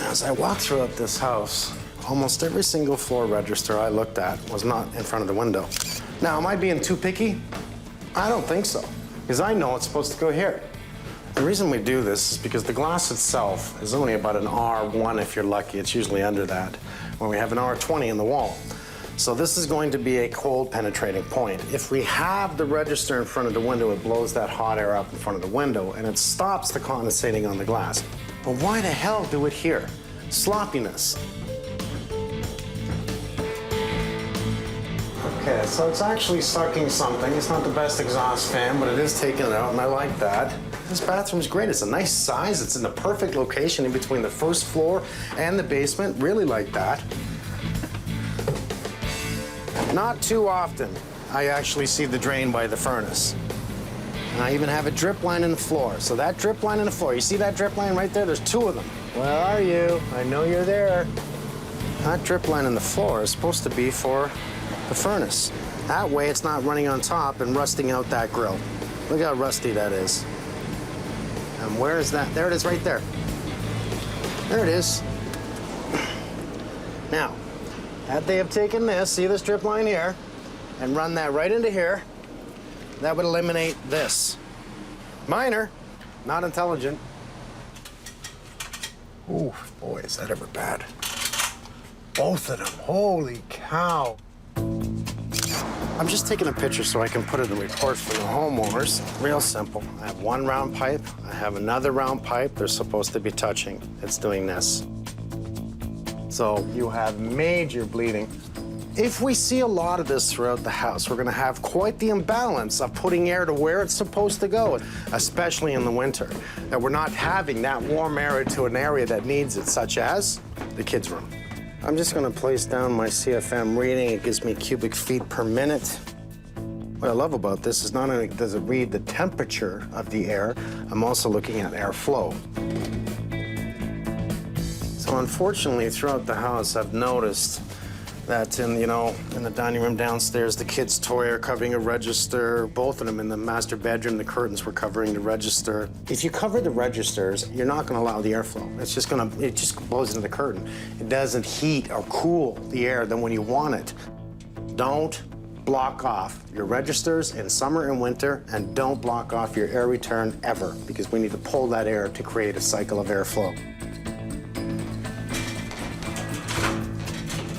As I walk throughout this house, almost every single floor register I looked at was not in front of the window. Now, am I being too picky? I don't think so, because I know it's supposed to go here. The reason we do this is because the glass itself is only about an R1 if you're lucky. It's usually under that, when we have an R20 in the wall. So this is going to be a cold penetrating point. If we have the register in front of the window, it blows that hot air up in front of the window and it stops the condensating on the glass. But why the hell do it here? Sloppiness. Okay, so it's actually sucking something. It's not the best exhaust fan, but it is taking it out, and I like that. This bathroom's great. It's a nice size. It's in the perfect location in between the first floor and the basement. Really like that. Not too often, I actually see the drain by the furnace. And I even have a drip line in the floor. So that drip line in the floor, you see that drip line right there? There's two of them. Where are you? I know you're there. That drip line in the floor is supposed to be for the furnace. That way it's not running on top and rusting out that grill. Look how rusty that is. And where is that? There it is right there. There it is. Now, had they have taken this, see this drip line here, and run that right into here, that would eliminate this. Minor, not intelligent. Ooh, boy, is that ever bad. Both of them, holy cow. I'm just taking a picture so I can put it in a report for the homeowners. Real simple. I have one round pipe, I have another round pipe. They're supposed to be touching. It's doing this. So you have major bleeding. If we see a lot of this throughout the house, we're gonna have quite the imbalance of putting air to where it's supposed to go, especially in the winter. That we're not having that warm air to an area that needs it, such as the kids' room. I'm just gonna place down my CFM reading. It gives me cubic feet per minute. What I love about this is not only does it read the temperature of the air, I'm also looking at airflow. So unfortunately, throughout the house, I've noticed that in the dining room downstairs, the kids' toy are covering a register. Both of them in the master bedroom, the curtains were covering the register. If you cover the registers, you're not gonna allow the airflow. It just blows into the curtain. It doesn't heat or cool the air than when you want it. Don't block off your registers in summer and winter, and don't block off your air return ever, because we need to pull that air to create a cycle of airflow.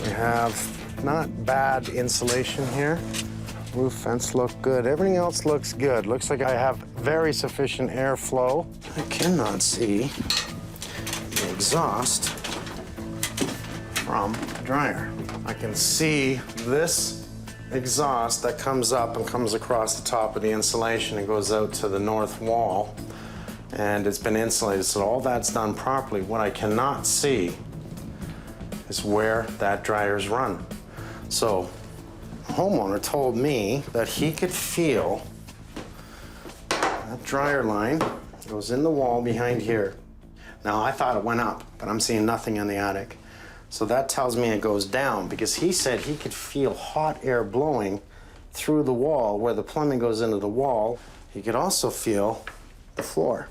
We have not bad insulation here. Roof vents look good. Everything else looks good. Looks like I have very sufficient airflow. I cannot see the exhaust from the dryer. I can see this exhaust that comes up and comes across the top of the insulation and goes out to the north wall, and it's been insulated, so all that's done properly. What I cannot see is where that dryer's run. So the homeowner told me that he could feel that dryer line goes in the wall behind here. Now, I thought it went up, but I'm seeing nothing in the attic. So that tells me it goes down, because he said he could feel hot air blowing through the wall where the plumbing goes into the wall. He could also feel the floor.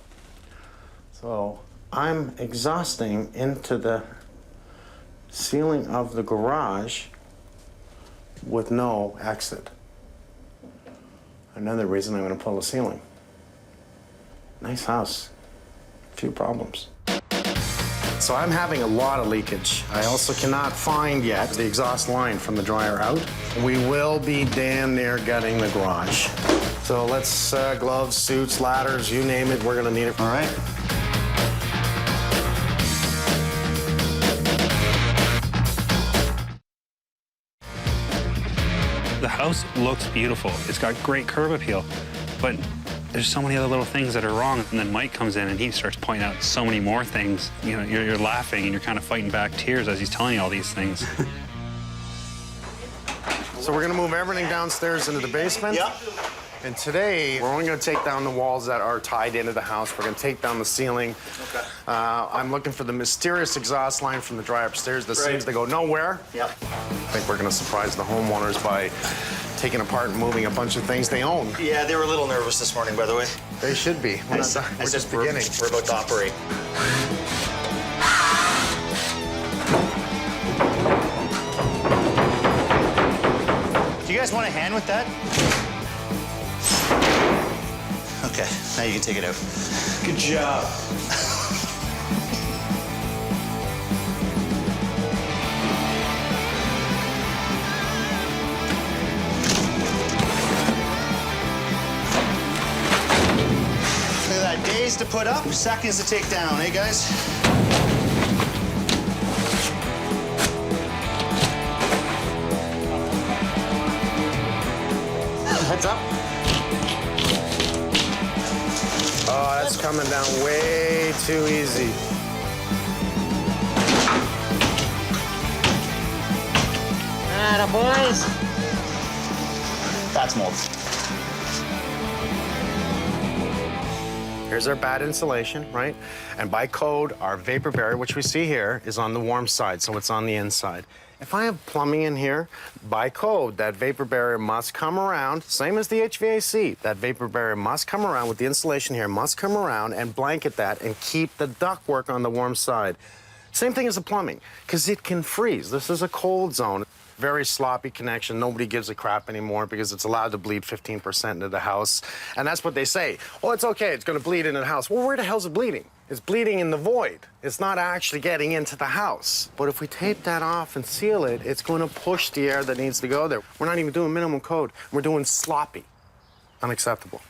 So I'm exhausting into the ceiling of the garage with no exit. Another reason I'm gonna pull the ceiling. Nice house, few problems. So I'm having a lot of leakage. I also cannot find yet the exhaust line from the dryer out. We will be damn near gutting the garage. So let's, gloves, suits, ladders, you name it, we're gonna need it. All right. The house looks beautiful. It's got great curb appeal, but there's so many other little things that are wrong. And then Mike comes in and he starts pointing out so many more things. You know, you're laughing and you're kind of fighting back tears as he's telling you all these things. So we're gonna move everything downstairs into the basement. Yep. And today, we're only gonna take down the walls that are tied into the house. We're gonna take down the ceiling. Okay. I'm looking for the mysterious exhaust line from the dryer upstairs that seems to go nowhere. Yep. I think we're gonna surprise the homeowners by taking apart and moving a bunch of things they own. Yeah, they were a little nervous this morning, by the way. They should be. We're just beginning. We're about to operate. Do you guys want a hand with that? Okay, now you can take it out. Good job. Look at that, days to put up, seconds to take down, eh, guys? Heads up. Oh, that's coming down way too easy. Atta boys. That's mold. Here's our bad insulation, right? And by code, our vapor barrier, which we see here, is on the warm side, so it's on the inside. If I have plumbing in here, by code, that vapor barrier must come around, same as the HVAC. That vapor barrier must come around with the insulation here, must come around and blanket that and keep the ductwork on the warm side. Same thing as the plumbing, because it can freeze. This is a cold zone. Very sloppy connection. Nobody gives a crap anymore because it's allowed to bleed 15% into the house. And that's what they say. Oh, it's okay, it's gonna bleed into the house. Well, where the hell's it bleeding? It's bleeding in the void. It's not actually getting into the house. But if we tape that off and seal it, it's gonna push the air that needs to go there. We're not even doing minimum code. We're doing sloppy. Unacceptable.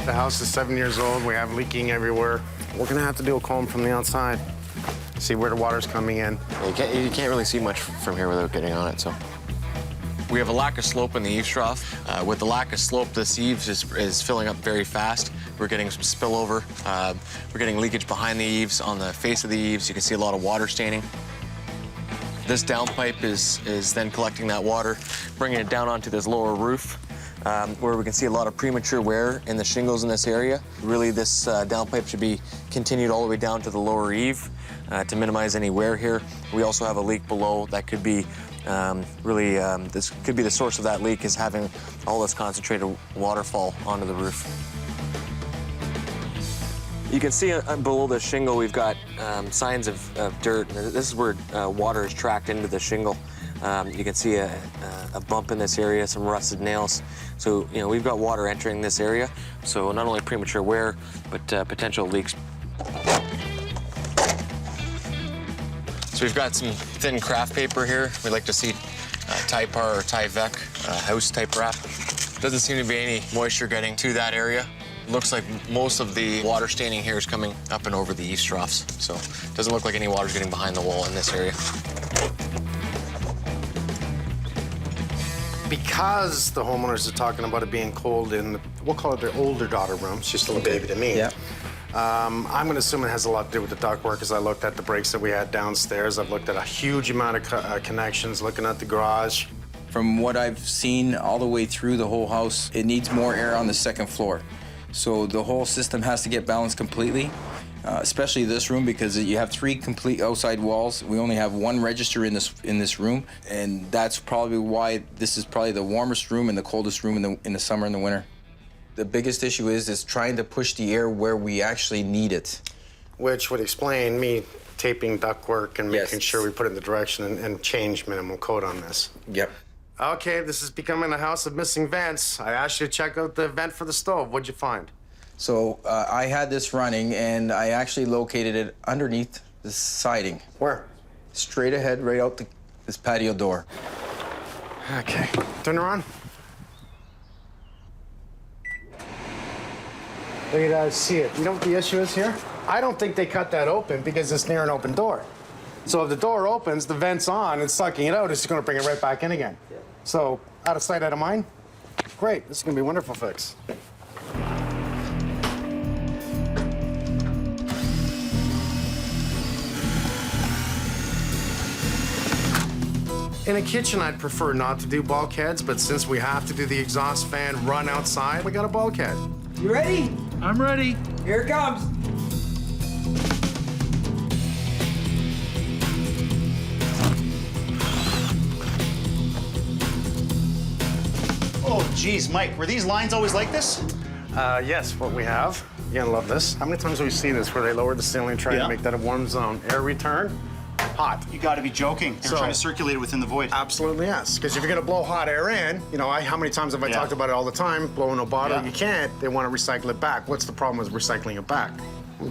The house is 7 years old. We have leaking everywhere. We're gonna have to do a comb from the outside. See where the water's coming in. You can't really see much from here without getting on it, so. We have a lack of slope in the eaves trough. With the lack of slope, this eaves is filling up very fast. We're getting some spillover. We're getting leakage behind the eaves, on the face of the eaves. You can see a lot of water staining. This downpipe is then collecting that water, bringing it down onto this lower roof, where we can see a lot of premature wear in the shingles in this area. Really, this downpipe should be continued all the way down to the lower eave to minimize any wear here. We also have a leak below that could be this could be the source of that leak, is having all this concentrated waterfall onto the roof. You can see below the shingle we've got signs of dirt. This is where water is tracked into the shingle. You can see a bump in this area, some rusted nails. So, you know, we've got water entering this area. So not only premature wear, but potential leaks. So we've got some thin craft paper here. We like to see Typar or Tyvek, house type wrap. Doesn't seem to be any moisture getting to that area. Looks like most of the water staining here is coming up and over the eaves troughs. So it doesn't look like any water's getting behind the wall in this area. Because the homeowners are talking about it being cold in, we'll call it their older daughter room. She's still a baby to me. Yeah. I'm going to assume it has a lot to do with the ductwork. As I looked at the breaks that we had downstairs, I've looked at a huge amount of connections, looking at the garage. From what I've seen all the way through the whole house, it needs more air on the second floor. So the whole system has to get balanced completely, especially this room, because you have 3 complete outside walls. We only have 1 register in this room, and that's probably why this is probably the warmest room and the coldest room in the summer and the winter. The biggest issue is trying to push the air where we actually need it. Which would explain me taping ductwork and making sure we put it in the direction and change minimum code on this. Yep. Okay, this is becoming a house of missing vents. I asked you to check out the vent for the stove. What'd you find? So I had this running, and I actually located it underneath the siding. Where? Straight ahead, right out this patio door. Okay, turn around. Look at that, see it. You know what the issue is here? I don't think they cut that open because it's near an open door. So if the door opens, the vent's on, it's sucking it out, it's just gonna bring it right back in again. So, out of sight, out of mind? Great, this is gonna be a wonderful fix. In a kitchen, I'd prefer not to do bulkheads, but since we have to do the exhaust fan run outside, we got a bulkhead. You ready? I'm ready. Here it comes. Oh, geez, Mike, were these lines always like this? Yes, what we have. You're gonna love this. How many times have we seen this where they lower the ceiling, trying to make that a warm zone? Air return, hot. You gotta be joking. They're trying to circulate it within the void. Absolutely, yes. Because if you're gonna blow hot air in, you know, how many times have I talked about it all the time? Blowing a bottle, you can't. They want to recycle it back. What's the problem with recycling it back?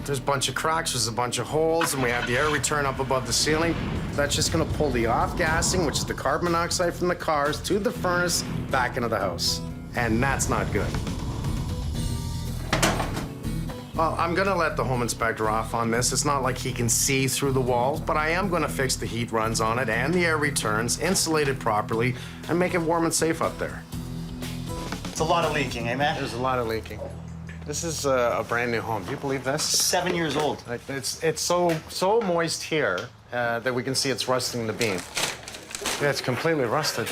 There's a bunch of cracks, there's a bunch of holes, and we have the air return up above the ceiling. That's just gonna pull the off-gassing, which is the carbon monoxide from the cars, to the furnace, back into the house. And that's not good. Well, I'm gonna let the home inspector off on this. It's not like he can see through the walls, but I am gonna fix the heat runs on it and the air returns, insulate it properly, and make it warm and safe up there. It's a lot of leaking, eh, man? There's a lot of leaking. This is a brand new home. Do you believe this? 7 years old. Like it's so moist here that we can see it's rusting the beam. Yeah, it's completely rusted.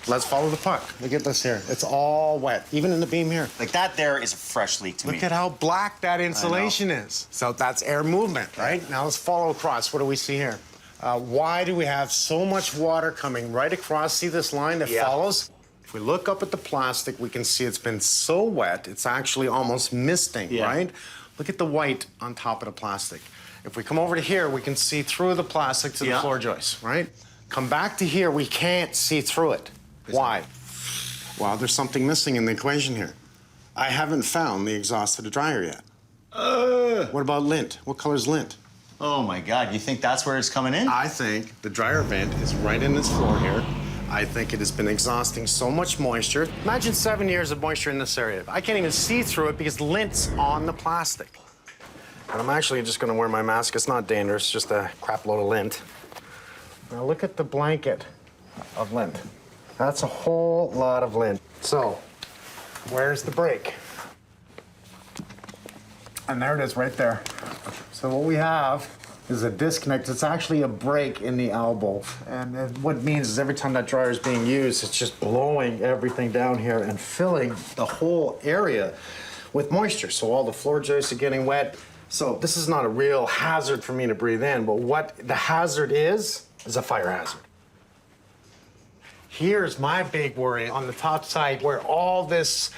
Let's follow the puck. Look at this here. It's all wet, even in the beam here. Like that there is a fresh leak to me. Look at how black that insulation is. So that's air movement, right? Now let's follow across. What do we see here? Why do we have so much water coming right across? See this line that follows? If we look up at the plastic, we can see it's been so wet, it's actually almost misting, right? Look at the white on top of the plastic. If we come over to here, we can see through the plastic to the floor joists, right? Come back to here, we can't see through it. Why? Well, there's something missing in the equation here. I haven't found the exhaust to the dryer yet. What about lint? What color's lint? Oh my God, you think that's where it's coming in? I think the dryer vent is right in this floor here. I think it has been exhausting so much moisture. Imagine 7 years of moisture in this area. I can't even see through it because lint's on the plastic. And I'm actually just gonna wear my mask. It's not dangerous, just a crap load of lint. Now look at the blanket of lint. That's a whole lot of lint. So, where's the break? And there it is right there. So what we have is a disconnect. It's actually a break in the elbow. And what it means is every time that dryer is being used, it's just blowing everything down here and filling the whole area with moisture. So all the floor joists are getting wet. So this is not a real hazard for me to breathe in, but what the hazard is a fire hazard. Here's my big worry on the top side where all this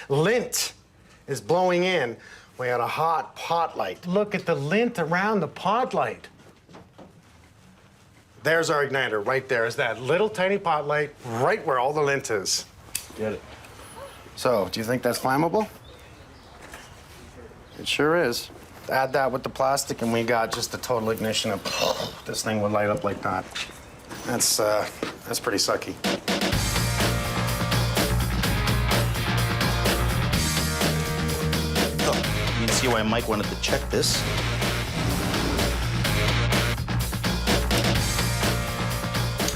lint is blowing in. We had a hot pot light. Look at the lint around the pot light. There's our igniter right there. Is that little tiny pot light right where all the lint is. Get it. So, do you think that's flammable? It sure is. Add that with the plastic and we got just a total ignition of this thing would light up like that. That's pretty sucky. You can see why Mike wanted to check this.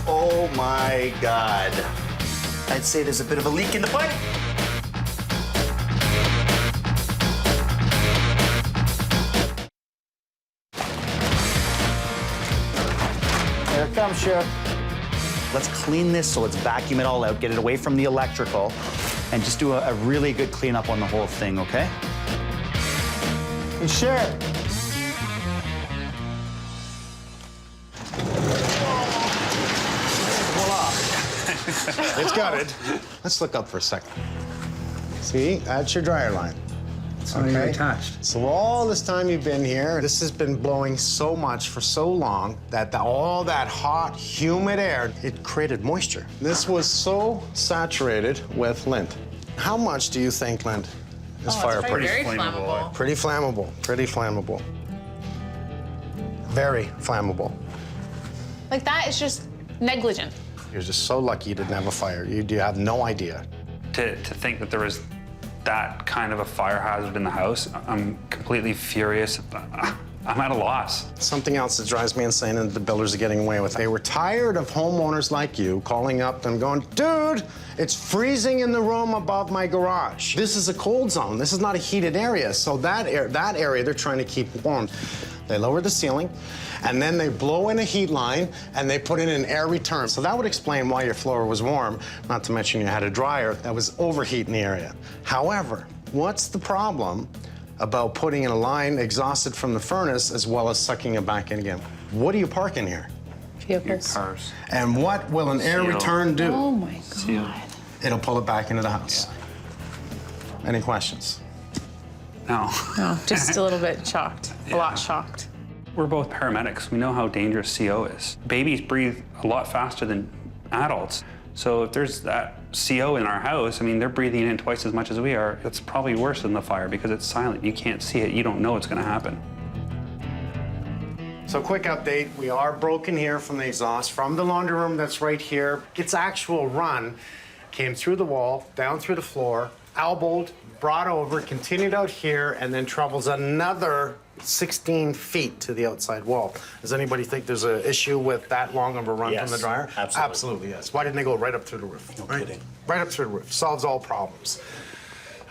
Oh my God. I'd say there's a bit of a leak in the pipe. Here it comes, Sheriff. Let's clean this, so let's vacuum it all out, get it away from the electrical, and just do a really good cleanup on the whole thing, okay? Hey, Sheriff. Voila. It's gutted. Let's look up for a second. See, that's your dryer line. Okay. You're attached. So all this time you've been here, this has been blowing so much for so long that all that hot, humid air, it created moisture. This was so saturated with lint. How much do you think lint is fireproof? Very flammable. Pretty flammable. Pretty flammable. Very flammable. Like that is just negligent. You're just so lucky you didn't have a fire. You have no idea. To think that there was that kind of a fire hazard in the house, I'm completely furious. I'm at a loss. Something else that drives me insane and the builders are getting away with. They were tired of homeowners like you calling up and going, dude, it's freezing in the room above my garage. This is a cold zone. This is not a heated area. So that area they're trying to keep warm. They lower the ceiling, and then they blow in a heat line, and they put in an air return. So that would explain why your floor was warm, not to mention you had a dryer that was overheating the area. However, what's the problem about putting in a line exhausted from the furnace as well as sucking it back in again? What do you park in here? Vehicles. Cars. And what will an air return do? Oh my God. It'll pull it back into the house. Any questions? No. No, just a little bit shocked. A lot shocked. We're both paramedics. We know how dangerous CO is. Babies breathe a lot faster than adults. So if there's that CO in our house, I mean, they're breathing in twice as much as we are. It's probably worse than the fire because it's silent. You can't see it. You don't know what's going to happen. So quick update, we are broken here from the exhaust, from the laundry room that's right here. Its actual run came through the wall, down through the floor, elbowed, brought over, continued out here, and then travels another 16 feet to the outside wall. Does anybody think there's an issue with that long of a run from the dryer? Absolutely. Absolutely, yes. Why didn't they go right up through the roof? No right? kidding. Right up through the roof. Solves all problems.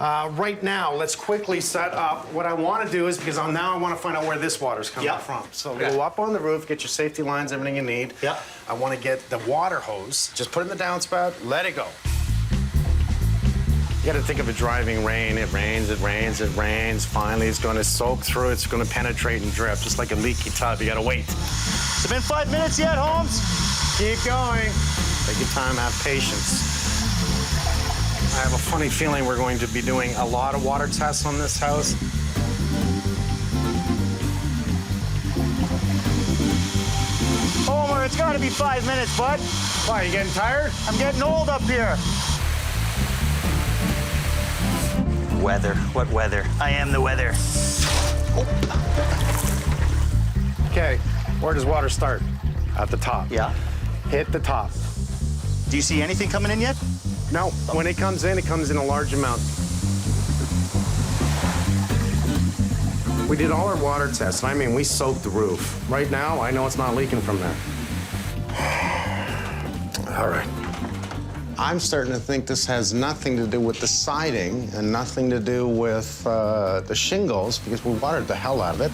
Right now, let's quickly set up. What I want to do is, because now I want to find out where this water's coming from. So go up on the roof, get your safety lines, everything you need. Yeah. I want to get the water hose. Just put it in the downspout, let it go. You got to think of a driving rain. It rains, it rains, it rains. Finally, it's going to soak through. It's going to penetrate and drip, just like a leaky tub. You got to wait. Has it been 5 minutes yet, Holmes? Keep going. Take your time, have patience. I have a funny feeling we're going to be doing a lot of water tests on this house. Homer, it's got to be 5 minutes, bud. Why, are you getting tired? I'm getting old up here. Weather. What weather? I am the weather. Okay, where does water start? At the top. Yeah. Hit the top. Do you see anything coming in yet? No, when it comes in a large amount. We did all our water tests. I mean, we soaked the roof. Right now, I know it's not leaking from there. All right. I'm starting to think this has nothing to do with the siding and nothing to do with the shingles because we watered the hell out of it.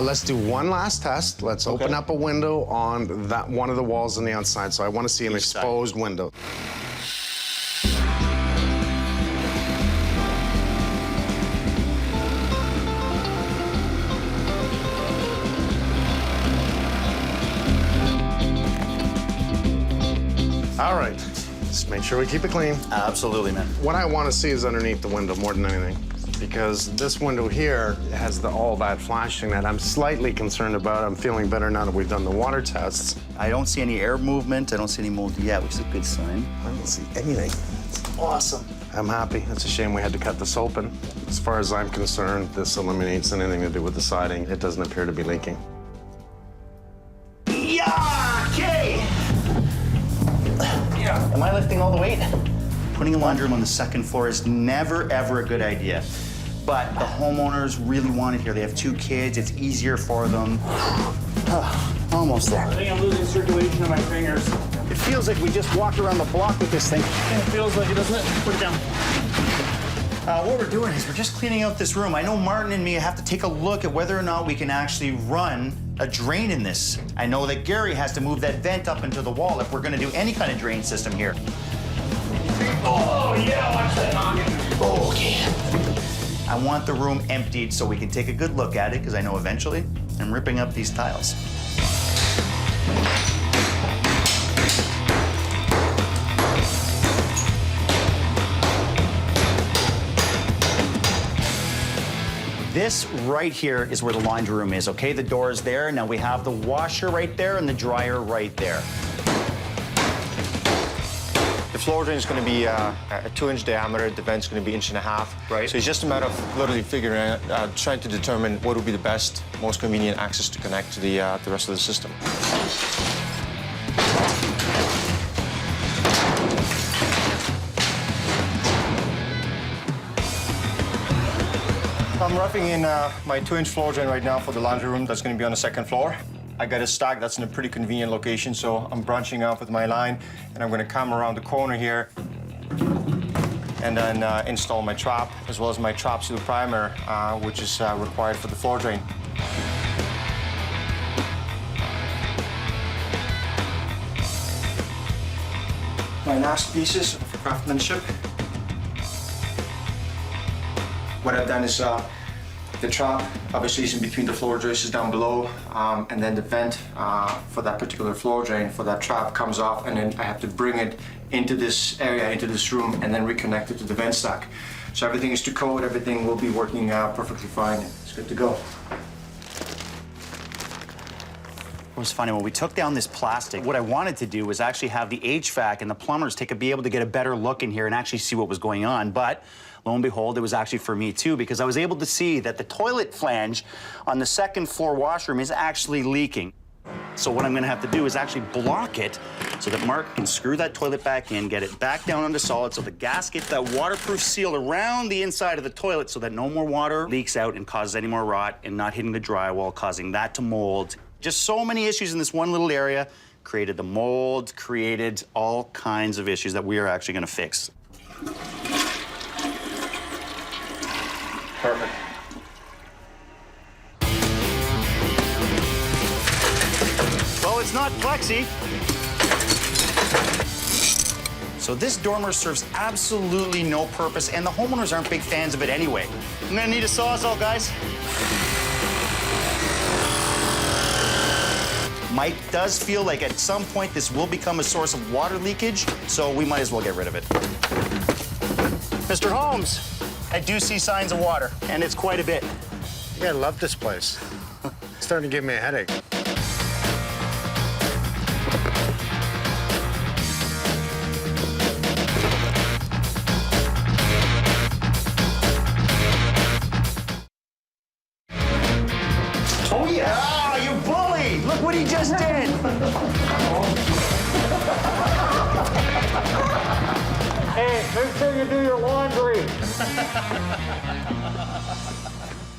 Let's do one last test. Let's open up a window on that one of the walls on the outside. So I want to see an exposed window. All right, just make sure we keep it clean. Absolutely, man. What I want to see is underneath the window more than anything. because this window here has all that flashing that I'm slightly concerned about. I'm feeling better now that we've done the water tests. I don't see any air movement. I don't see any mold yet, which is a good sign. I don't see anything. It's awesome. I'm happy. It's a shame we had to cut this open. As far as I'm concerned, this eliminates anything to do with the siding. It doesn't appear to be leaking. Yeah, okay. Yeah. Am I lifting all the weight? Putting a laundry room on the second floor is never, ever a good idea. But the homeowners really want it here. They have 2 kids. It's easier for them. Almost there. I think I'm losing circulation in my fingers. It feels like we just walked around the block with this thing. It feels like it, doesn't it? Put it down. What we're doing is we're just cleaning out this room. I know Martin and me have to take a look at whether or not we can actually run a drain in this. I know that Gary has to move that vent up into the wall if we're gonna do any kind of drain system here. Oh, yeah, watch that noggin. Okay. I want the room emptied so we can take a good look at it, because I know eventually I'm ripping up these tiles. This right here is where the laundry room is, okay? The door is there. Now we have the washer right there and the dryer right there. The floor drain is going to be a 2-inch diameter. The vent's going to be 1.5 inches. Right. So it's just a matter of literally figuring out, trying to determine what would be the best, most convenient access to connect to the rest of the system. I'm roughing in my 2-inch floor drain right now for the laundry room that's going to be on the second floor. I got a stack that's in a pretty convenient location, so I'm branching out with my line, and I'm going to come around the corner here and then install my trap, as well as my trap seal primer, which is required for the floor drain. My last pieces for craftsmanship. What I've done is the trap obviously is in between the floor joists down below, and then the vent for that particular floor drain for that trap comes off, and then I have to bring it into this area, into this room, and then reconnect it to the vent stack. So everything is to code, everything will be working perfectly fine. It's good to go. It was funny, when we took down this plastic, what I wanted to do was actually have the HVAC and the plumbers be able to get a better look in here and actually see what was going on. But lo and behold, it was actually for me too, because I was able to see that the toilet flange on the second floor washroom is actually leaking. So what I'm gonna have to do is actually block it so that Mark can screw that toilet back in, get it back down onto solid, so the gasket, that waterproof seal around the inside of the toilet so that no more water leaks out and causes any more rot and not hitting the drywall, causing that to mold. Just so many issues in this one little area. Created the mold, created all kinds of issues that we are actually gonna fix. Perfect. Well, it's not plexi. So this dormer serves absolutely no purpose, and the homeowners aren't big fans of it anyway. I'm gonna need a Sawzall, guys. Mike does feel like at some point this will become a source of water leakage, so we might as well get rid of it. Mr. Holmes, I do see signs of water, and it's quite a bit. Yeah, I love this place. It's starting to give me a headache. Oh, yeah! Ah, you bully! Look what he just did! Hey, make sure you do your laundry.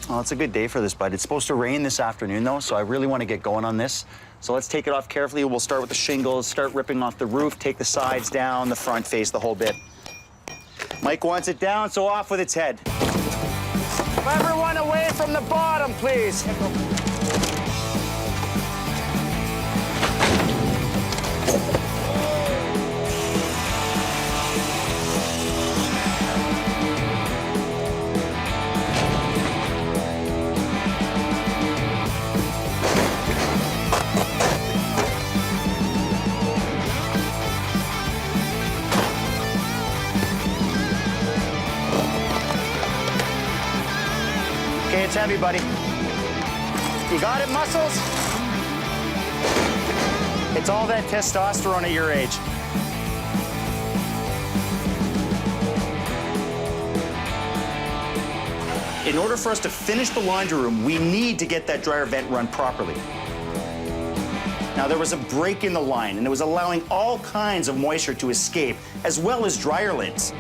Well, it's a good day for this, bud. It's supposed to rain this afternoon, though, so I really want to get going on this. So let's take it off carefully. We'll start with the shingles, start ripping off the roof, take the sides down, the front face, the whole bit. Mike wants it down, so off with its head. Everyone away from the bottom, please. me it's heavy, buddy. You got it, muscles? It's all that testosterone at your age. In order for us to finish the laundry room, we need to get that dryer vent run properly. Now, there was a break in the line, and it was allowing all kinds of moisture to escape, as well as dryer lids.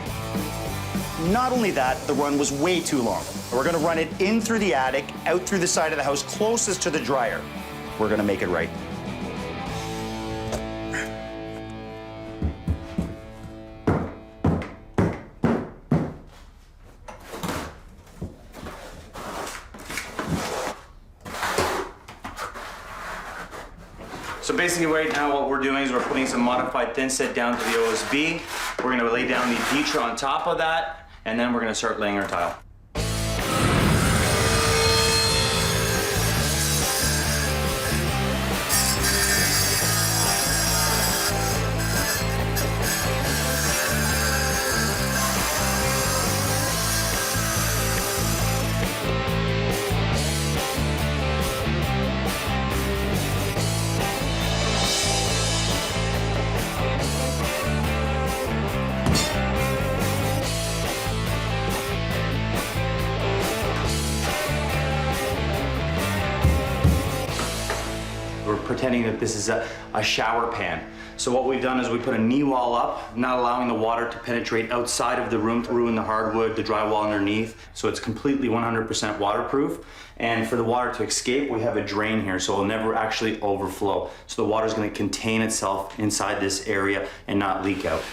Not only that, the run was way too long. We're gonna run it in through the attic, out through the side of the house, closest to the dryer. We're gonna make it right. So basically right now what we're doing is we're putting some modified thin set down to the OSB. We're gonna lay down the Petra on top of that, and then we're gonna start laying our tile. We're pretending that this is a shower pan. So what we've done is we put a knee wall up, not allowing the water to penetrate outside of the room to ruin the hardwood, the drywall underneath. So it's completely 100% waterproof. And for the water to escape, we have a drain here, so it'll never actually overflow. So the water's gonna contain itself inside this area and not leak out.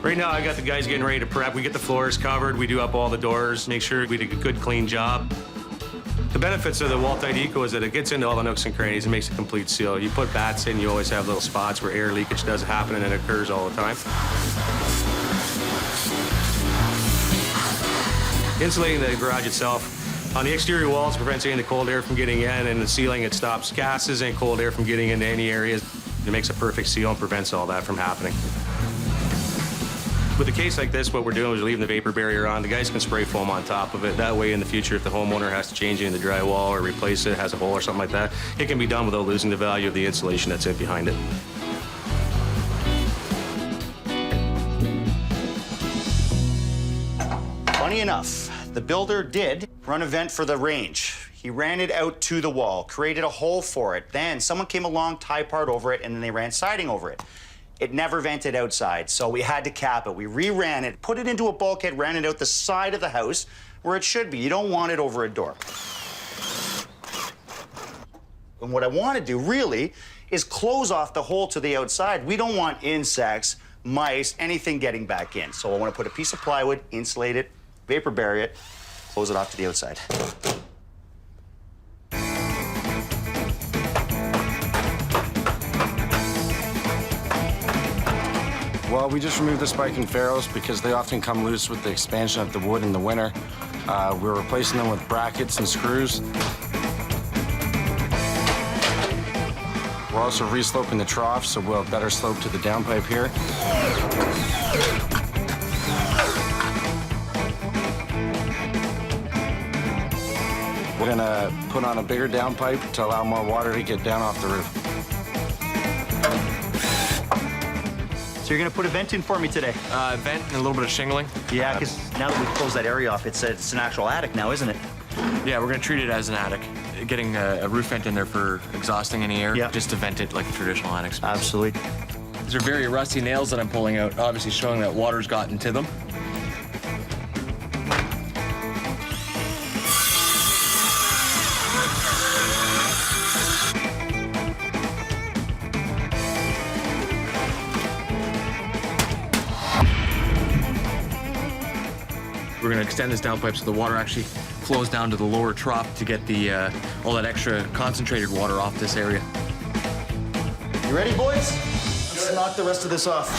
Right now, I got the guys getting ready to prep. We get the floors covered, we do up all the doors, make sure we do a good, clean job. The benefits of the wall-tight eco is that it gets into all the nooks and crannies and makes a complete seal. You put bats in, you always have little spots where air leakage does happen, and it occurs all the time. Insulating the garage itself. On the exterior walls, it prevents any of the cold air from getting in, and the ceiling, it stops gases and cold air from getting into any areas. It makes a perfect seal and prevents all that from happening. With a case like this, what we're doing is leaving the vapor barrier on. The guys can spray foam on top of it. That way, in the future, if the homeowner has to change it in the drywall or replace it, has a hole or something like that, it can be done without losing the value of the insulation that's in behind it. Funny enough, the builder did run a vent for the range. He ran it out to the wall, created a hole for it. Then someone came along, tie part over it, and then they ran siding over it. It never vented outside, so we had to cap it. We re-ran it, put it into a bulkhead, ran it out the side of the house where it should be. You don't want it over a door. And what I want to do, really, is close off the hole to the outside. We don't want insects, mice, anything getting back in. So I want to put a piece of plywood, insulate it, vapor barrier it, close it off to the outside. Well, we just removed the spike and ferrules because they often come loose with the expansion of the wood in the winter. We're replacing them with brackets and screws. We're also resloping the trough, so we'll have better slope to the downpipe here. We're gonna put on a bigger downpipe to allow more water to get down off the roof. So you're gonna put a vent in for me today? Vent and a little bit of shingling. Yeah, because now that we've closed that area off, it's an actual attic now, isn't it? Yeah, we're gonna treat it as an attic. Getting a roof vent in there for exhausting any air, just to vent it like a traditional attic space. Absolutely. These are very rusty nails that I'm pulling out, obviously showing that water's gotten to them. We're gonna extend this downpipe so the water actually flows down to the lower trop to get the all that extra concentrated water off this area. You ready, boys? Let's knock the rest of this off.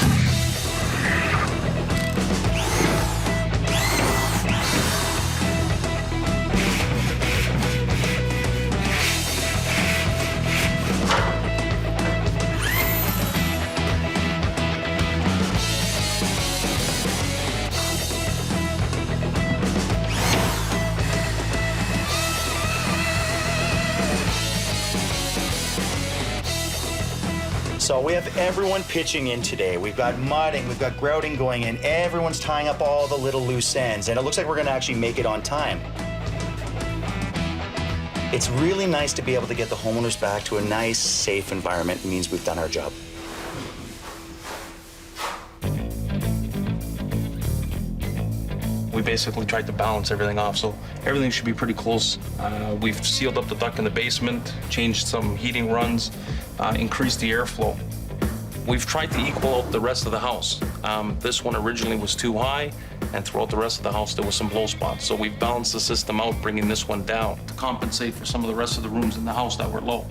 So we have everyone pitching in today. We've got mudding, we've got grouting going in. Everyone's tying up all the little loose ends, and it looks like we're gonna actually make it on time. It's really nice to be able to get the homeowners back to a nice, safe environment. It means we've done our job. We basically tried to balance everything off, so everything should be pretty close. We've sealed up the duct in the basement, changed some heating runs, increased the airflow. We've tried to equal out the rest of the house. This one originally was too high, and throughout the rest of the house there was some low spots. So we've balanced the system out, bringing this one down to compensate for some of the rest of the rooms in the house that were low.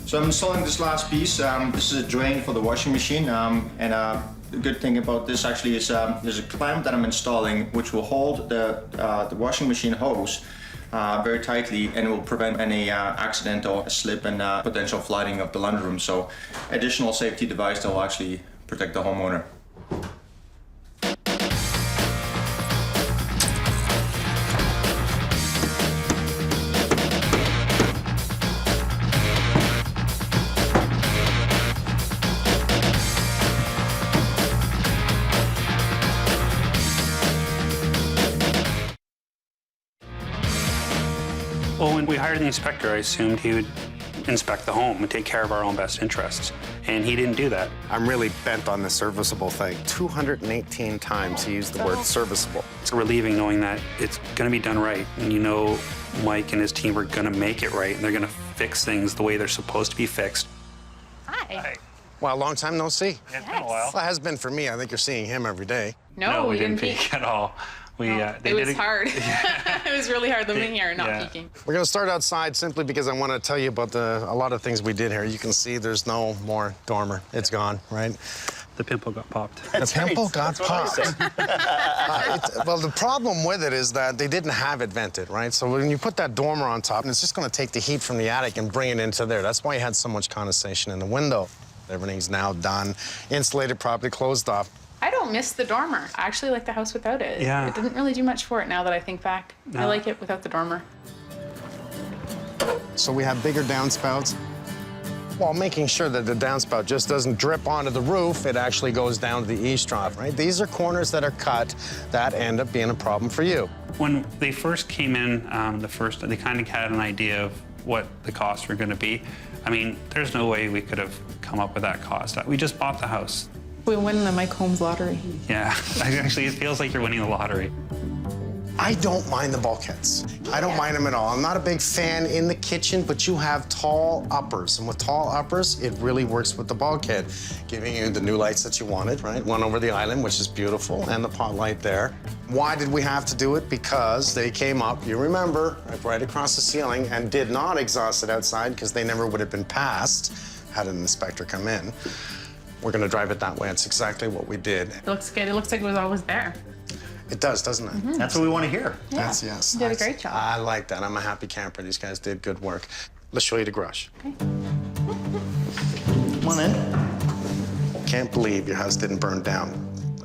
So I'm installing this last piece. This is a drain for the washing machine, the good thing about this actually is there's a clamp that I'm installing which will hold the washing machine hose very tightly, and it will prevent any accidental slip and potential flooding of the laundry room. So additional safety device that will actually protect the homeowner. Well, when we hired the inspector, I assumed he would inspect the home and take care of our own best interests. And he didn't do that. I'm really bent on the serviceable thing. 218 times he used the word serviceable. It's relieving knowing that it's going to be done right. And you know Mike and his team are going to make it right, and they're going to fix things the way they're supposed to be fixed. Hi. Well, long time no see. Yeah, it's been a while. Well, it has been for me. I think you're seeing him every day. No, we didn't peek at all. It was hard. It was really hard living here and not peeking. We're going to start outside simply because I want to tell you about a lot of things we did here. You can see there's no more dormer. It's gone, right? The pimple got popped. The pimple got popped. Well, the problem with it is that they didn't have it vented, right? So when you put that dormer on top, and it's just going to take the heat from the attic and bring it into there. That's why you had so much condensation in the window. Everything's now done, insulated properly, closed off. I don't miss the dormer. I actually like the house without it. Yeah. It didn't really do much for it now that I think back. No. I like it without the dormer. So we have bigger downspouts, while making sure that the downspout just doesn't drip onto the roof. It actually goes down to the eavesdrop, right? These are corners that are cut that end up being a problem for you. When they first came in, they kind of had an idea of what the costs were going to be. I mean, there's no way we could have come up with that cost. We just bought the house. We win the Mike Holmes lottery. Yeah, actually, it feels like you're winning the lottery. I don't mind the bulkheads. I don't mind them at all. I'm not a big fan in the kitchen, but you have tall uppers. And with tall uppers, it really works with the bulkhead, giving you the new lights that you wanted, right? One over the island, which is beautiful, and the pot light there. Why did we have to do it? Because they came up, you remember, right across the ceiling and did not exhaust it outside because they never would have been passed had an inspector come in. We're going to drive it that way. It's exactly what we did. It looks good. It looks like it was always there. It does, doesn't it? Mm-hmm. That's what we want to hear. Yeah. That's, yes. You did a great job. I like that. I'm a happy camper. These guys did good work. Let's show you the garage. Okay. Come on in. Can't believe your house didn't burn down.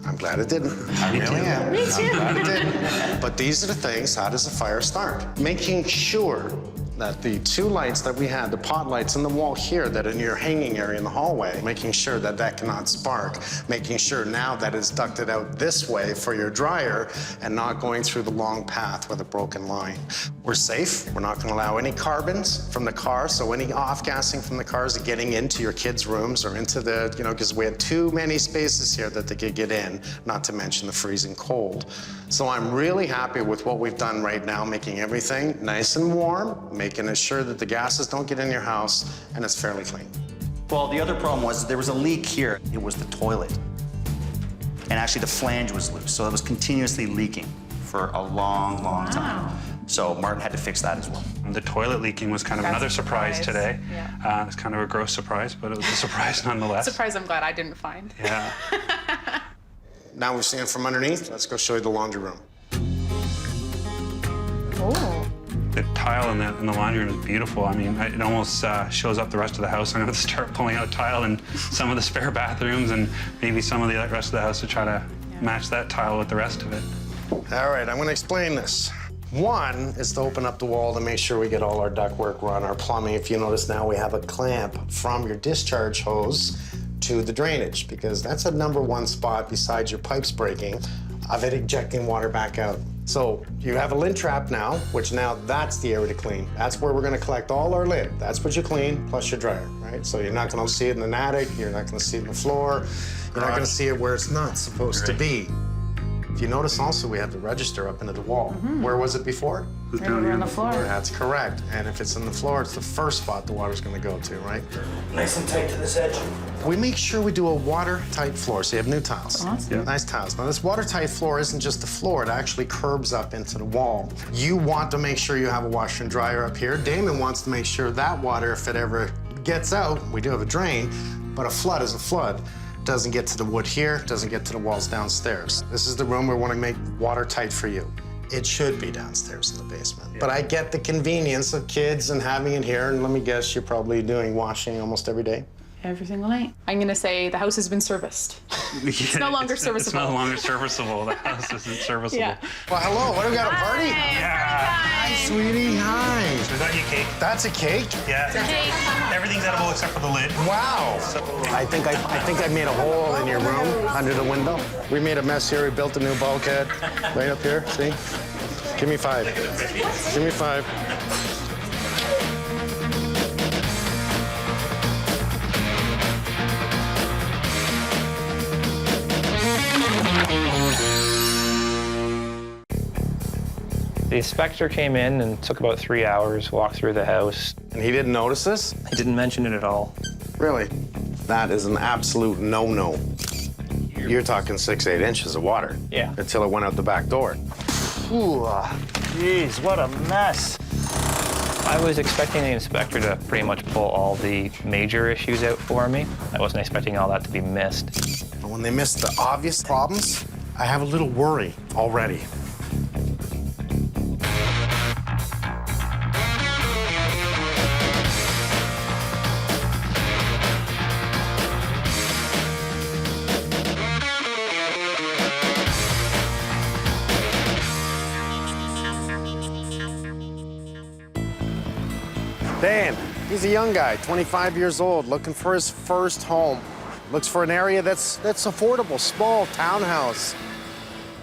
I'm glad it didn't. I really am. Me too. I'm glad it didn't. But these are the things, how does a fire start? Making sure that the two lights that we had, the pot lights in the wall here that are in your hanging area in the hallway, making sure that that cannot spark, making sure now that it's ducted out this way for your dryer and not going through the long path with a broken line. We're safe. We're not going to allow any carbons from the car, so any off-gassing from the cars are getting into your kids' rooms or into the, because we had too many spaces here that they could get in, not to mention the freezing cold. So I'm really happy with what we've done right now, making everything nice and warm, making sure that the gases don't get in your house, and it's fairly clean. Well, the other problem was there was a leak here. It was the toilet. And actually the flange was loose, so it was continuously leaking for a long, long time. So Martin had to fix that as well. The toilet leaking was kind of another surprise today. Yeah. It's kind of a gross surprise, but it was a surprise nonetheless. Surprise, I'm glad I didn't find. Yeah. Now we're seeing from underneath. Let's go show you the laundry room. Oh. The tile in the laundry room is beautiful. I mean, it almost shows up the rest of the house. I'm going to start pulling out tile in some of the spare bathrooms and maybe some of the rest of the house to try to match that tile with the rest of it. All right, I'm gonna explain this. One is to open up the wall to make sure we get all our ductwork run, our plumbing. If you notice now, we have a clamp from your discharge hose to the drainage, because that's a #1 spot besides your pipes breaking of it ejecting water back out. So you have a lint trap now, which now that's the area to clean. That's where we're gonna collect all our lint. That's what you clean, plus your dryer, right? So you're not gonna see it in an attic, you're not gonna see it on the floor, you're not gonna see it where it's not supposed to be. If you notice also, we have the register up into the wall. Where was it before? Right over on the floor. That's correct. And if it's in the floor, it's the first spot the water's gonna go to, right? Nice and tight to this edge. We make sure we do a watertight floor, so you have new tiles. Awesome. Nice tiles. Now, this watertight floor isn't just the floor, it actually curbs up into the wall. You want to make sure you have a washer and dryer up here. Damon wants to make sure that water, if it ever gets out, we do have a drain, but a flood is a flood. Doesn't get to the wood here, doesn't get to the walls downstairs. This is the room we want to make watertight for you. It should be downstairs in the basement. But I get the convenience of kids and having it here, and let me guess, you're probably doing washing almost every day? Every single night. I'm gonna say the house has been serviced. It's no longer serviceable. It's no longer serviceable. The house isn't serviceable. Yeah. Well, hello, what do we got, a party? Hi, sweetie, hi. Is that your cake? That's a cake? Yeah. It's a cake. Everything's edible except for the lid. Wow. I think I made a hole in your room under the window. We made a mess here. We built a new bulkhead right up here. See? Give me 5. Give me 5. The inspector came in and took about 3 hours, walked through the house. And he didn't notice this? He didn't mention it at all. Really? That is an absolute no-no. You're talking 6-8 inches of water. Yeah. Until it went out the back door. Ooh, jeez, what a mess. I was expecting the inspector to pretty much pull all the major issues out for me. I wasn't expecting all that to be missed. But when they miss the obvious problems, I have a little worry already. Dan, he's a young guy, 25 years old, looking for his first home. Looks for an area that's affordable, small townhouse.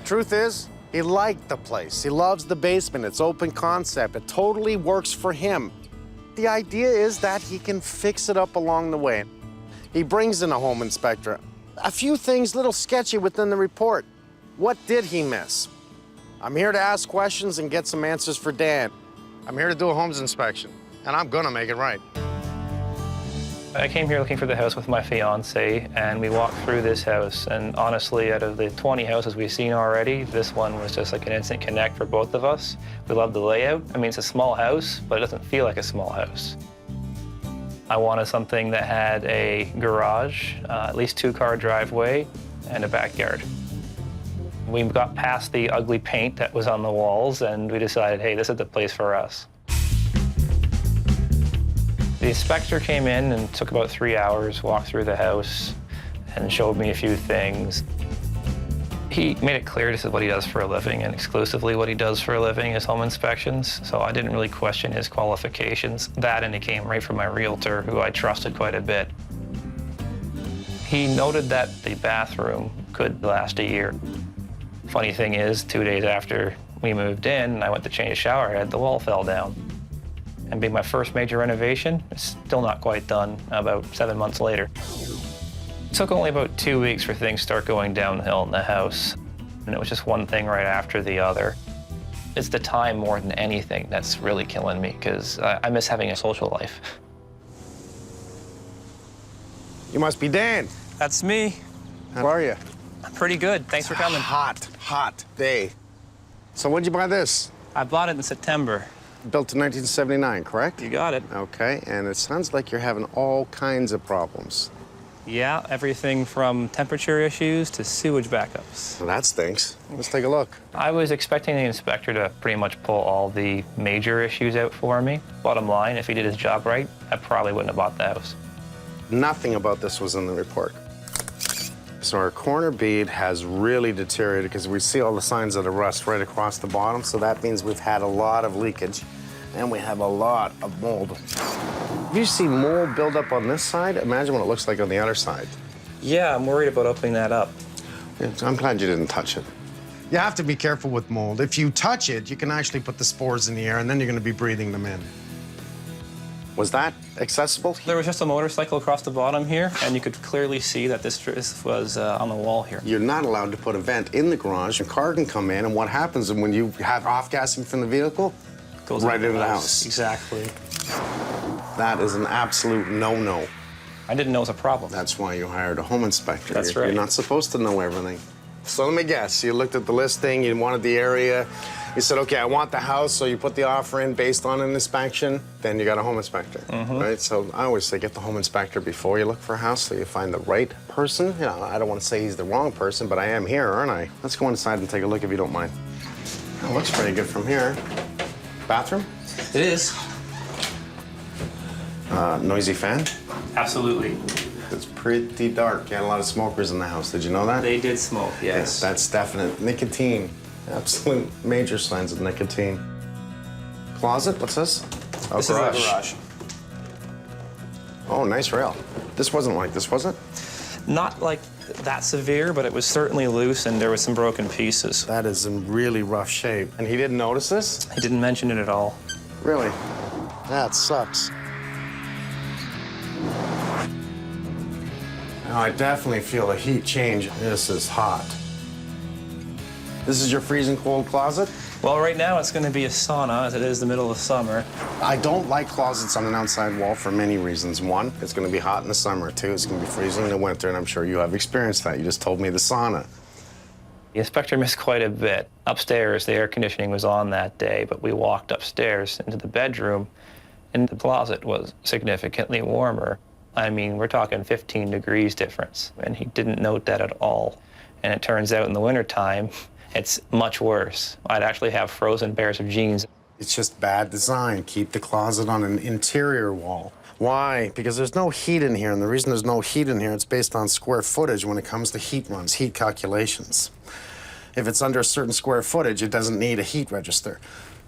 Truth is, he liked the place. He loves the basement. It's open concept. It totally works for him. The idea is that he can fix it up along the way. He brings in a home inspector. A few things little sketchy within the report. What did he miss? I'm here to ask questions and get some answers for Dan. I'm here to do a Holmes inspection, and I'm gonna make it right. I came here looking for the house with my fiance, and we walked through this house, and honestly, out of the 20 houses we've seen already, this one was just like an instant connect for both of us. We love the layout. I mean, it's a small house, but it doesn't feel like a small house. I wanted something that had a garage, at least 2-car driveway, and a backyard. We got past the ugly paint that was on the walls, and we decided, hey, this is the place for us. The inspector came in and took about 3 hours, walked through the house, and showed me a few things. He made it clear this is what he does for a living, and exclusively what he does for a living is home inspections, so I didn't really question his qualifications. That, and it came right from my realtor, who I trusted quite a bit. He noted that the bathroom could last a year. Funny thing is, 2 days after we moved in, and I went to change a shower head, the wall fell down. And being my first major renovation, it's still not quite done, about 7 months later. It took only about 2 weeks for things to start going downhill in the house. And it was just one thing right after the other. It's the time more than anything that's really killing me, because I miss having a social life. You must be Dan. That's me. How are you? Pretty good. Thanks for coming. Hot day. So when'd you buy this? I bought it in September. Built in 1979, correct? You got it. Okay, and it sounds like you're having all kinds of problems. Yeah, everything from temperature issues to sewage backups. Well, that stinks. Let's take a look. I was expecting the inspector to pretty much pull all the major issues out for me. Bottom line, if he did his job right, I probably wouldn't have bought the house. Nothing about this was in the report. So our corner bead has really deteriorated because we see all the signs of the rust right across the bottom. So that means we've had a lot of leakage and we have a lot of mold. If you see mold build up on this side, imagine what it looks like on the other side. Yeah, I'm worried about opening that up. Yeah, I'm glad you didn't touch it. You have to be careful with mold. If you touch it, you can actually put the spores in the air and then you're going to be breathing them in. Was that accessible? There was just a motorcycle across the bottom here, and you could clearly see that this was on the wall here. You're not allowed to put a vent in the garage. A car can come in, and what happens when you have off-gassing from the vehicle? Goes right into the house. Exactly. That is an absolute no-no. I didn't know it was a problem. That's why you hired a home inspector. That's right. You're not supposed to know everything. So let me guess, you looked at the listing, you wanted the area, you said, okay, I want the house, so you put the offer in based on an inspection, then you got a home inspector, right? So I always say get the home inspector before you look for a house so you find the right person. You know, I don't want to say he's the wrong person, but I am here, aren't I? Let's go inside and take a look if you don't mind. It looks pretty good from here. Bathroom? It is. Noisy fan? Absolutely. It's pretty dark. You had a lot of smokers in the house. Did you know that? They did smoke, yes. That's definite nicotine. Absolute major signs of nicotine. Closet, what's this? Oh, This is the garage. Oh, nice rail. This wasn't like this, was it? Not like that severe, but it was certainly loose and there was some broken pieces. That is in really rough shape. And he didn't notice this? He didn't mention it at all. Really? That sucks. Now, I definitely feel a heat change. This is hot. This is your freezing cold closet? Well, right now it's going to be a sauna, as it is the middle of summer. I don't like closets on an outside wall for many reasons. One, it's going to be hot in the summer. Two, it's going to be freezing in the winter, and I'm sure you have experienced that. You just told me the sauna. The inspector missed quite a bit. Upstairs, the air conditioning was on that day, but we walked upstairs into the bedroom, and the closet was significantly warmer. I mean, we're talking 15 degrees difference, and he didn't note that at all. And it turns out in the wintertime, it's much worse. I'd actually have frozen pairs of jeans. It's just bad design. Keep the closet on an interior wall. Why? Because there's no heat in here, and the reason there's no heat in here, it's based on square footage when it comes to heat runs, heat calculations. If it's under a certain square footage, it doesn't need a heat register.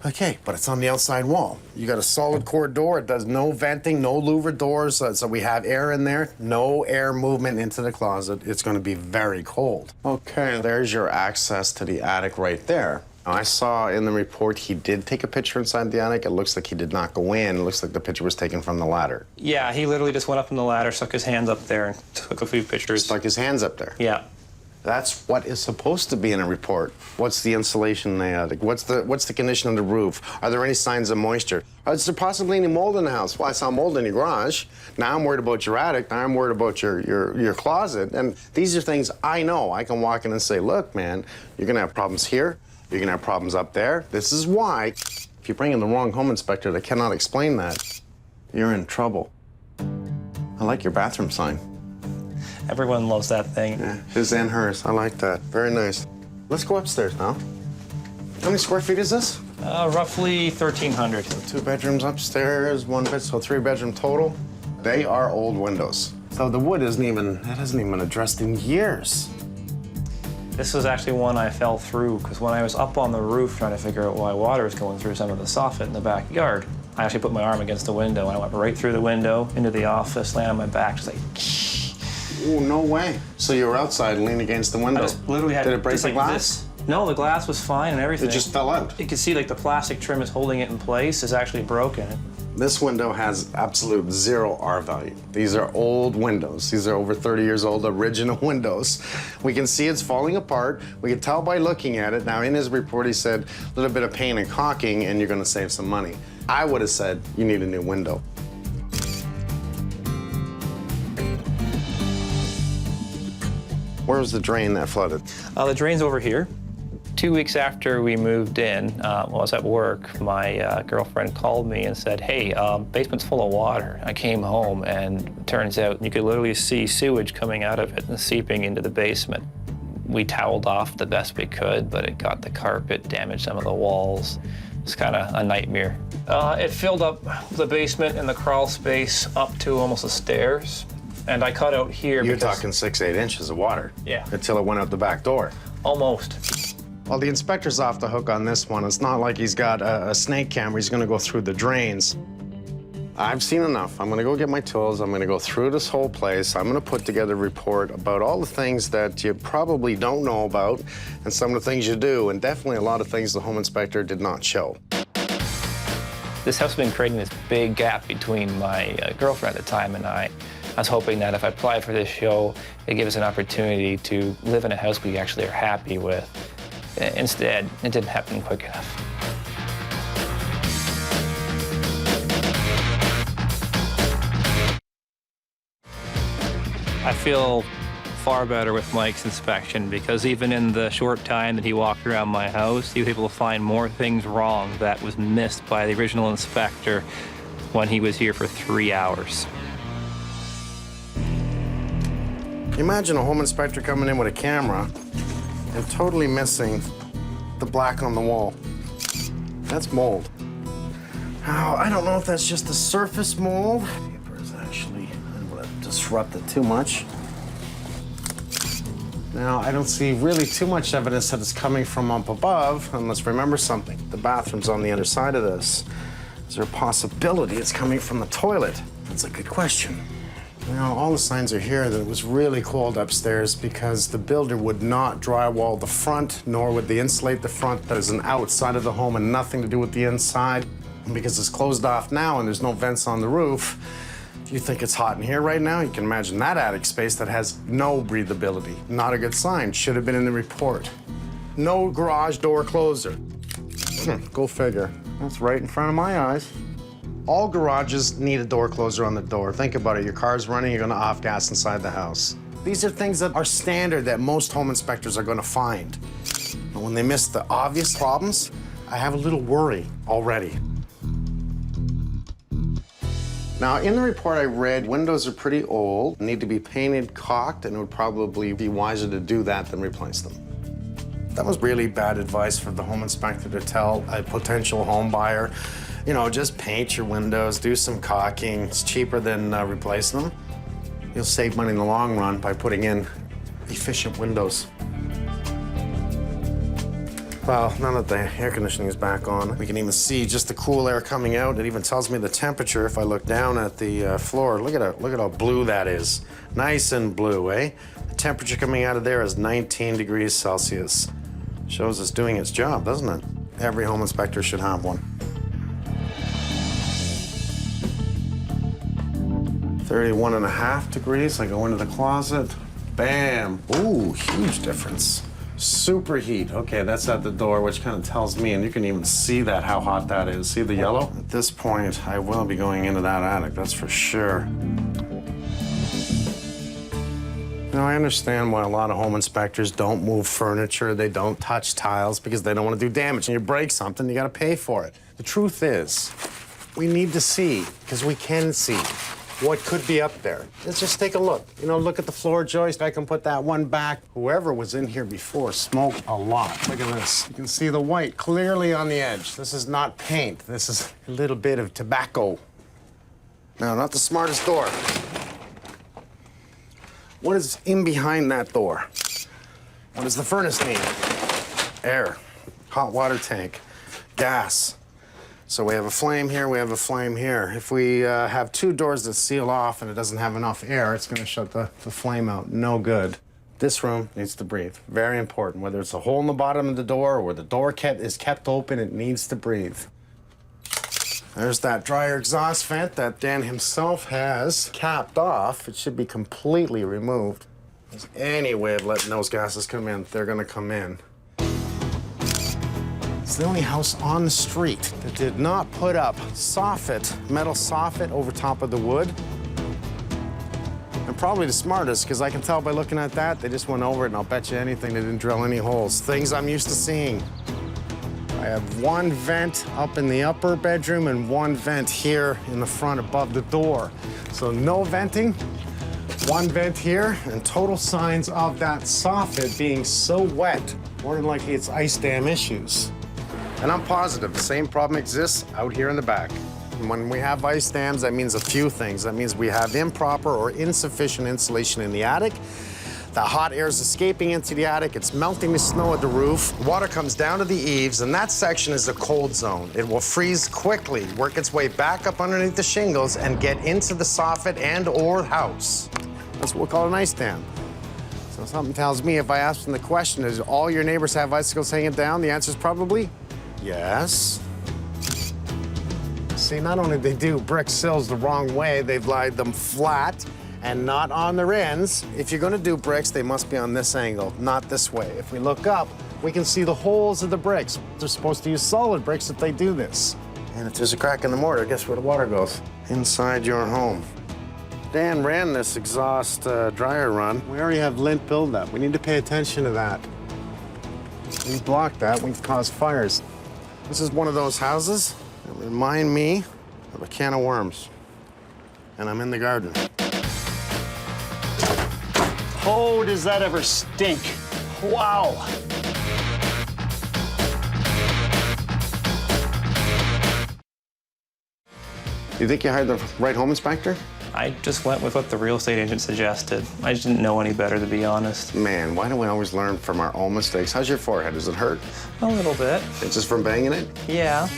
Okay, but it's on the outside wall. You got a solid core door. It does no venting, no louver doors, so we have air in there. No air movement into the closet. It's going to be very cold. Okay, there's your access to the attic right there. Now, I saw in the report he did take a picture inside the attic. It looks like he did not go in. It looks like the picture was taken from the ladder. Yeah, he literally just went up on the ladder, stuck his hands up there, and took a few pictures. Stuck his hands up there? Yeah. That's what is supposed to be in a report. What's the insulation in the attic? What's the condition of the roof? Are there any signs of moisture? Is there possibly any mold in the house? Well, I saw mold in your garage. Now I'm worried about your attic. Now I'm worried about your closet. And these are things I know. I can walk in and say, look, man, you're gonna have problems here. You're gonna have problems up there. This is why, if you bring in the wrong home inspector that cannot explain that, you're in trouble. I like your bathroom sign. Everyone loves that thing. Yeah, his and hers. I like that. Very nice. Let's go upstairs now. How many square feet is this? Roughly 1,300. So 2 bedrooms upstairs, 1 bed, so 3 bedroom total. They are old windows. So the wood hasn't even been addressed in years. This was actually one I fell through because when I was up on the roof trying to figure out why water was going through some of the soffit in the backyard, I actually put my arm against the window and I went right through the window into the office, landed on my back, just like. Oh, no way. So you were outside and leaned against the window. I just literally had Did it break just the like glass? this. No, the glass was fine and everything. It just fell out. You can see like the plastic trim is holding it in place is actually broken. This window has absolute 0 R value. These are old windows. These are over 30 years old, original windows. We can see it's falling apart. We can tell by looking at it. Now, in his report, he said a little bit of paint and caulking, and you're gonna save some money. I would have said you need a new window. Where was the drain that flooded? The drain's over here. 2 weeks after we moved in, while I was at work, my girlfriend called me and said, hey, basement's full of water. I came home and it turns out you could literally see sewage coming out of it and seeping into the basement. We toweled off the best we could, but it got the carpet, damaged some of the walls. It's kind of a nightmare. It filled up the basement and the crawl space up to almost the stairs. And I cut out here. You're talking 6-8 inches of water. Yeah. Until it went out the back door. Almost. Well, the inspector's off the hook on this one. It's not like he's got a snake camera. He's gonna go through the drains. I've seen enough. I'm gonna go get my tools. I'm gonna go through this whole place. I'm gonna put together a report about all the things that you probably don't know about and some of the things you do, and definitely a lot of things the home inspector did not show. This house has been creating this big gap between my girlfriend at the time and I. I was hoping that if I applied for this show, it'd give us an opportunity to live in a house we actually are happy with. Instead, it didn't happen quick enough. I feel far better with Mike's inspection because even in the short time that he walked around my house, he was able to find more things wrong that was missed by the original inspector when he was here for 3 hours. Imagine a home inspector coming in with a camera and totally missing the black on the wall. That's mold. Now, I don't know if that's just the surface mold. Paper is actually, I'm gonna disrupt it too much. Now, I don't see really too much evidence that it's coming from up above, and let's remember something. The bathroom's on the other side of this. Is there a possibility it's coming from the toilet? That's a good question. Now, all the signs are here that it was really cold upstairs because the builder would not drywall the front, nor would they insulate the front. That is an outside of the home and nothing to do with the inside. And because it's closed off now and there's no vents on the roof, if you think it's hot in here right now, you can imagine that attic space that has no breathability. Not a good sign. Should have been in the report. No garage door closer. Go figure. That's right in front of my eyes. All garages need a door closer on the door. Think about it. Your car's running, you're gonna off gas inside the house. These are things that are standard that most home inspectors are gonna find. And when they miss the obvious problems, I have a little worry already. Now, in the report I read, windows are pretty old, need to be painted, caulked, and it would probably be wiser to do that than replace them. That was really bad advice for the home inspector to tell a potential home buyer. You know, just paint your windows, do some caulking. It's cheaper than replacing them. You'll save money in the long run by putting in efficient windows. Well, now that the air conditioning is back on, we can even see just the cool air coming out. It even tells me the temperature if I look down at the floor. Look at how blue that is. Nice and blue, eh? The temperature coming out of there is 19 degrees Celsius. Shows it's doing its job, doesn't it? Every home inspector should have one. 31.5 degrees. I go into the closet. Bam. Ooh, huge difference. Superheat. Okay, that's at the door, which kind of tells me, and you can even see that, how hot that is. See the yellow? At this point, I will be going into that attic, that's for sure. Now, I understand why a lot of home inspectors don't move furniture, they don't touch tiles because they don't want to do damage. And you break something, you got to pay for it. The truth is, we need to see, because we can see what could be up there. Let's just take a look. You know, look at the floor joist. I can put that one back. Whoever was in here before smoked a lot. Look at this. You can see the white clearly on the edge. This is not paint. This is a little bit of tobacco. Now, not the smartest door. What is in behind that door? What does the furnace need? Air, hot water tank, gas. So we have a flame here, we have a flame here. If we have two doors that seal off and it doesn't have enough air, it's gonna shut the flame out. No good. This room needs to breathe. Very important. Whether it's a hole in the bottom of the door or the door is kept open, it needs to breathe. There's that dryer exhaust vent that Dan himself has capped off. It should be completely removed. If there's any way of letting those gases come in, they're gonna come in. It's the only house on the street that did not put up soffit, metal soffit over top of the wood. And probably the smartest, because I can tell by looking at that, they just went over it, and I'll bet you anything they didn't drill any holes. Things I'm used to seeing. I have one vent up in the upper bedroom and one vent here in the front above the door. So no venting, one vent here, and total signs of that soffit being so wet. More than likely it's ice dam issues. And I'm positive the same problem exists out here in the back. And when we have ice dams, that means a few things. That means we have improper or insufficient insulation in the attic. The hot air is escaping into the attic. It's melting the snow at the roof. Water comes down to the eaves, and that section is a cold zone. It will freeze quickly, work its way back up underneath the shingles, and get into the soffit and/or house. That's what we call an ice dam. So something tells me if I ask them the question, does all your neighbors have icicles hanging down? The answer is probably yes. See, not only did they do brick sills the wrong way, they've laid them flat and not on their ends. If you're gonna do bricks, they must be on this angle, not this way. If we look up, we can see the holes of the bricks. They're supposed to use solid bricks if they do this. And if there's a crack in the mortar, guess where the water goes? Inside your home. Dan ran this exhaust dryer run. We already have lint buildup. We need to pay attention to that. We block that, we've caused fires. This is one of those houses that remind me of a can of worms. And I'm in the garden. Oh, does that ever stink? Wow. You think you hired the right home inspector? I just went with what the real estate agent suggested. I just didn't know any better, to be honest. Man, why don't we always learn from our own mistakes? How's your forehead? Does it hurt? A little bit. It's just from banging it? Yeah.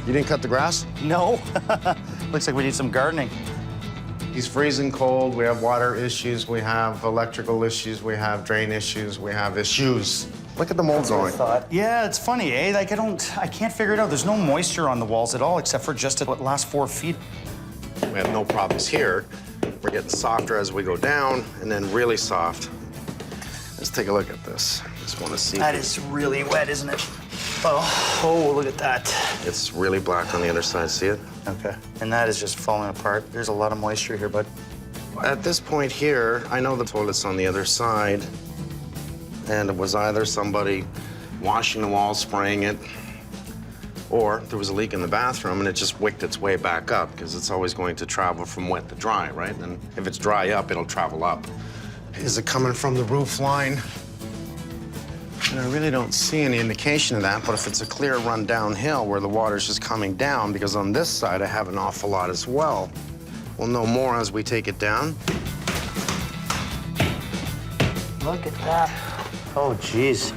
You didn't cut the grass? No. Looks like we need some gardening. He's freezing cold. We have water issues. We have electrical issues. We have drain issues. We have issues. Look at the mold zone. Yeah, it's funny, eh? Like, I can't figure it out. There's no moisture on the walls at all, except for just the last 4 feet. We have no problems here. We're getting softer as we go down, and then really soft. Let's take a look at this. Just want to see. That is really wet, isn't it? Oh, look at that. It's really black on the other side. See it? Okay. And that is just falling apart. There's a lot of moisture here, bud. At this point here, I know the toilet's on the other side, and it was either somebody washing the walls, spraying it, or there was a leak in the bathroom and it just wicked its way back up, because it's always going to travel from wet to dry, right? And if it's dry up, it'll travel up. Is it coming from the roof line? And I really don't see any indication of that, but if it's a clear run downhill where the water's just coming down, because on this side I have an awful lot as well. We'll know more as we take it down. Look at that. Oh, geez.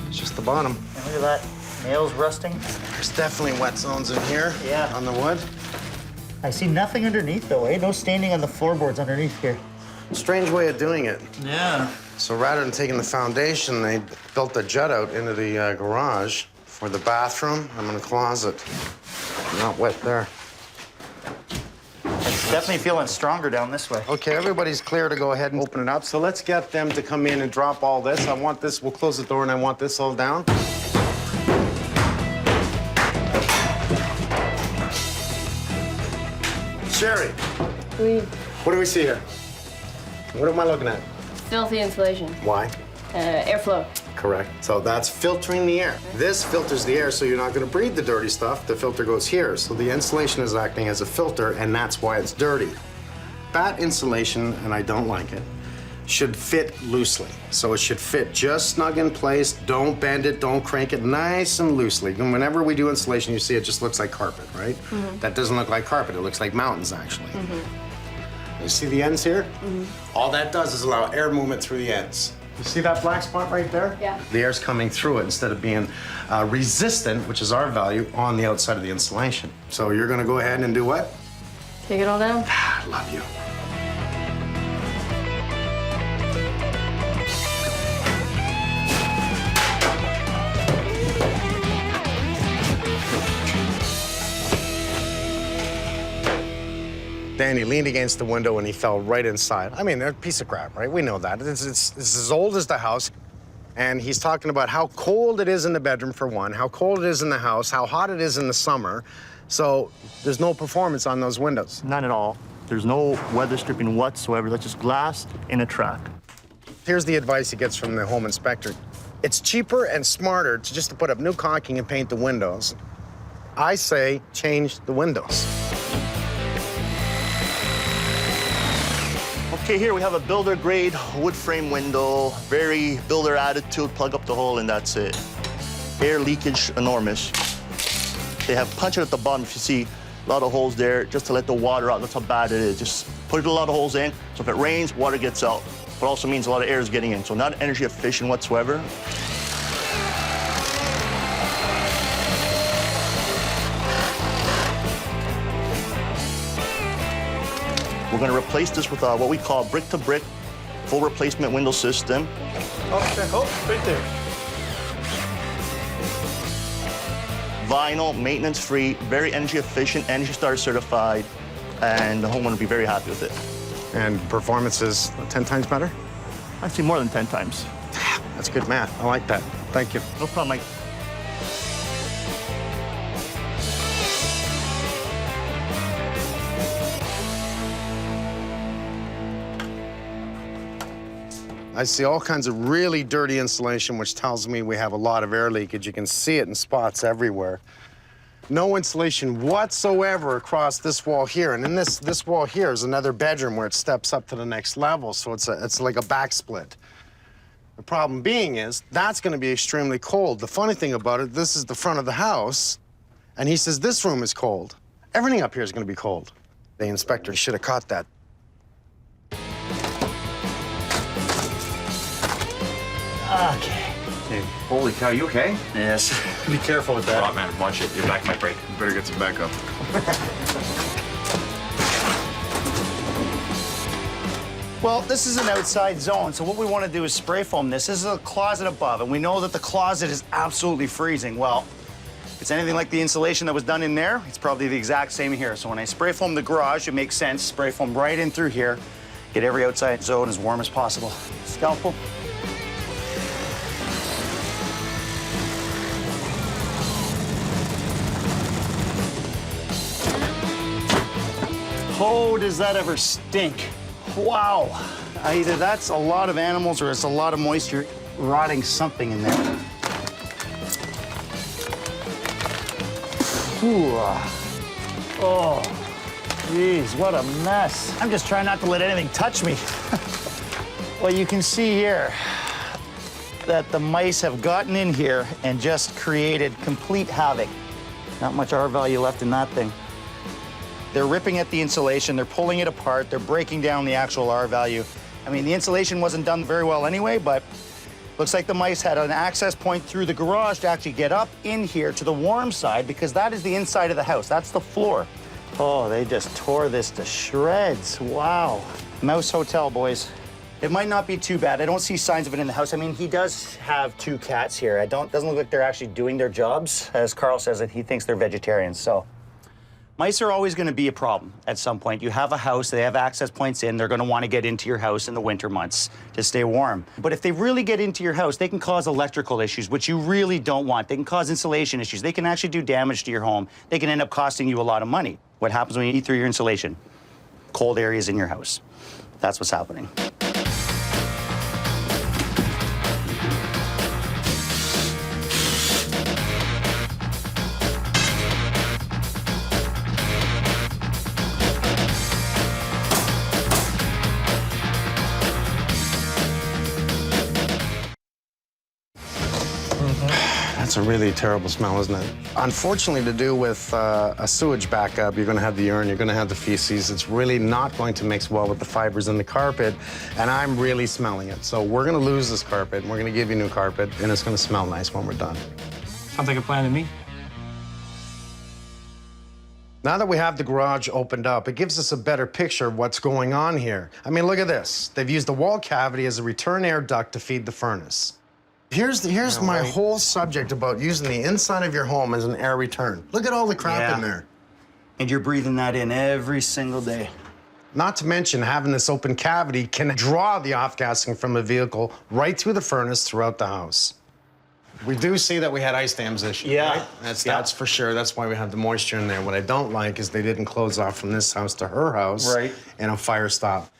It's just the bottom. And look at that. Nails rusting. There's definitely wet zones in here. Yeah. On the wood. I see nothing underneath, though, eh? No staining on the floorboards underneath here. Strange way of doing it. Yeah. So rather than taking the foundation, they built a jet out into the garage for the bathroom. I'm in a closet. Not wet there. It's definitely feeling stronger down this way. Okay, everybody's clear to go ahead and open it up. So let's get them to come in and drop all this. I want this, we'll close the door, and I want this all down. Sherry, what do we see here? What am I looking at? Filthy insulation. Why? Airflow. Correct. So that's filtering the air. This filters the air, so you're not going to breathe the dirty stuff. The filter goes here. So the insulation is acting as a filter, and that's why it's dirty. Bat insulation, and I don't like it, should fit loosely. So it should fit just snug in place. Don't bend it, don't crank it, nice and loosely. And whenever we do insulation, you see it just looks like carpet, right? Mhm. That doesn't look like carpet. It looks like mountains, actually. Mhm. You see the ends here? Mhm. All that does is allow air movement through the ends. You see that black spot right there? Yeah. The air's coming through it instead of being resistant, which is our value, on the outside of the insulation. So you're gonna go ahead and do what? Take it all down. I love you. Danny leaned against the window and he fell right inside. I mean, they're a piece of crap, right? We know that. It's as old as the house. And he's talking about how cold it is in the bedroom, for one, how cold it is in the house, how hot it is in the summer. So there's no performance on those windows. None at all. There's no weather stripping whatsoever. That's just glass in a track. Here's the advice he gets from the home inspector. It's cheaper and smarter to just to put up new caulking and paint the windows. I say change the windows. Okay, here we have a builder grade wood frame window, very builder attitude, plug up the hole and that's it. Air leakage enormous. They have punched it at the bottom, if you see a lot of holes there, just to let the water out. That's how bad it is. Just put a lot of holes in, so if it rains, water gets out. But also means a lot of air is getting in, so not energy efficient whatsoever. We're going to replace this with what we call brick-to-brick full replacement window system. Oh, right there. Vinyl, maintenance-free, very energy efficient, Energy Star certified, and the homeowner will be very happy with it. And performance is 10 times better? I'd say more than 10 times. That's good math. I like that. Thank you. No problem, Mike. I see all kinds of really dirty insulation, which tells me we have a lot of air leakage. You can see it in spots everywhere. No insulation whatsoever across this wall here. And in this wall here is another bedroom where it steps up to the next level, so it's like a back split. The problem being is that's going to be extremely cold. The funny thing about it, this is the front of the house, and he says this room is cold. Everything up here is going to be cold. The inspector should have caught that. Okay. Holy cow, you okay? Yes. Be careful with that. Oh, man, watch it. Your back might break. You better get some backup. Well, this is an outside zone, so what we want to do is spray foam this. This is a closet above, and we know that the closet is absolutely freezing. Well, if it's anything like the insulation that was done in there, it's probably the exact same here. So when I spray foam the garage, it makes sense. Spray foam right in through here, get every outside zone as warm as possible. Scalpel. Oh, does that ever stink? Wow. Either that's a lot of animals or it's a lot of moisture rotting something in there. Ooh. Oh, geez, what a mess. I'm just trying not to let anything touch me. Well, you can see here that the mice have gotten in here and just created complete havoc. Not much R value left in that thing. They're ripping at the insulation, they're pulling it apart, they're breaking down the actual R value. I mean, the insulation wasn't done very well anyway, but looks like the mice had an access point through the garage to actually get up in here to the warm side, because that is the inside of the house, that's the floor. Oh, they just tore this to shreds, wow. Mouse Hotel, boys. It might not be too bad. I don't see signs of it in the house. I mean, he does have 2 cats here. Doesn't look like they're actually doing their jobs. As Carl says, that he thinks they're vegetarians, so. Mice are always going to be a problem at some point. You have a house, they have access points in, they're going to want to get into your house in the winter months to stay warm. But if they really get into your house, they can cause electrical issues, which you really don't want. They can cause insulation issues. They can actually do damage to your home. They can end up costing you a lot of money. What happens when you eat through your insulation? Cold areas in your house. That's what's happening. That's a really terrible smell, isn't it? Unfortunately, to do with a sewage backup, you're going to have the urine, you're going to have the feces. It's really not going to mix well with the fibers in the carpet, and I'm really smelling it. So we're going to lose this carpet, and we're going to give you new carpet, and it's going to smell nice when we're done. Sounds like a plan to me. Now that we have the garage opened up, it gives us a better picture of what's going on here. I mean, look at this. They've used the wall cavity as a return air duct to feed the furnace. Here's my whole subject about using the inside of your home as an air return. Look at all the crap in there. And you're breathing that in every single day. Not to mention having this open cavity can draw the off-gassing from the vehicle right through the furnace throughout the house. We do see that we had ice dams issue, right? That's for sure. That's why we have the moisture in there. What I don't like is they didn't close off from this house to her house and a fire stop.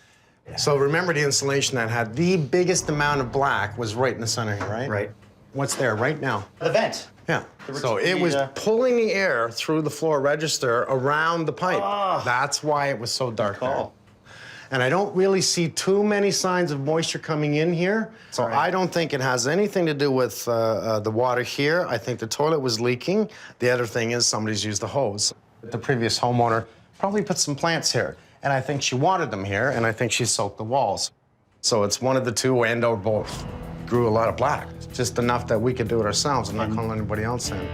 So remember the insulation that had the biggest amount of black was right in the center here, right? Right. What's there right now? The vent. Yeah. So it was pulling the air through the floor register around the pipe. That's why it was so dark there. And I don't really see too many signs of moisture coming in here. So I don't think it has anything to do with the water here. I think the toilet was leaking. The other thing is somebody's used the hose. The previous homeowner probably put some plants here. And I think she wanted them here, and I think she soaked the walls. So it's one of the two and or both. Grew a lot of black, just enough that we could do it ourselves and not call anybody else in.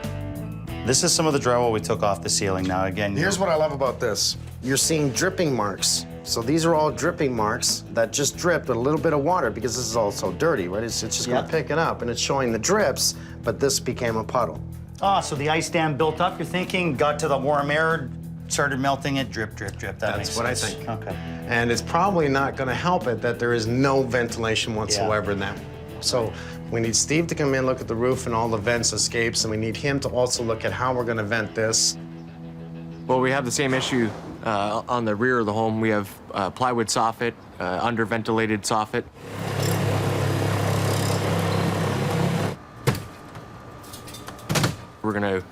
This is some of the drywall we took off the ceiling now. Again, here's what I love about this. You're seeing dripping marks. So these are all dripping marks that just dripped with a little bit of water because this is all so dirty, right? It's just gonna pick it up and it's showing the drips, but this became a puddle. So the ice dam built up, you're thinking, got to the warm air, started melting it, drip, drip, drip. That's what I think. Okay. And it's probably not gonna help it that there is no ventilation whatsoever in that. So we need Steve to come in, look at the roof and all the vents, escapes, and we need him to also look at how we're gonna vent this. Well, we have the same issue on the rear of the home. We have plywood soffit, under-ventilated soffit. We're gonna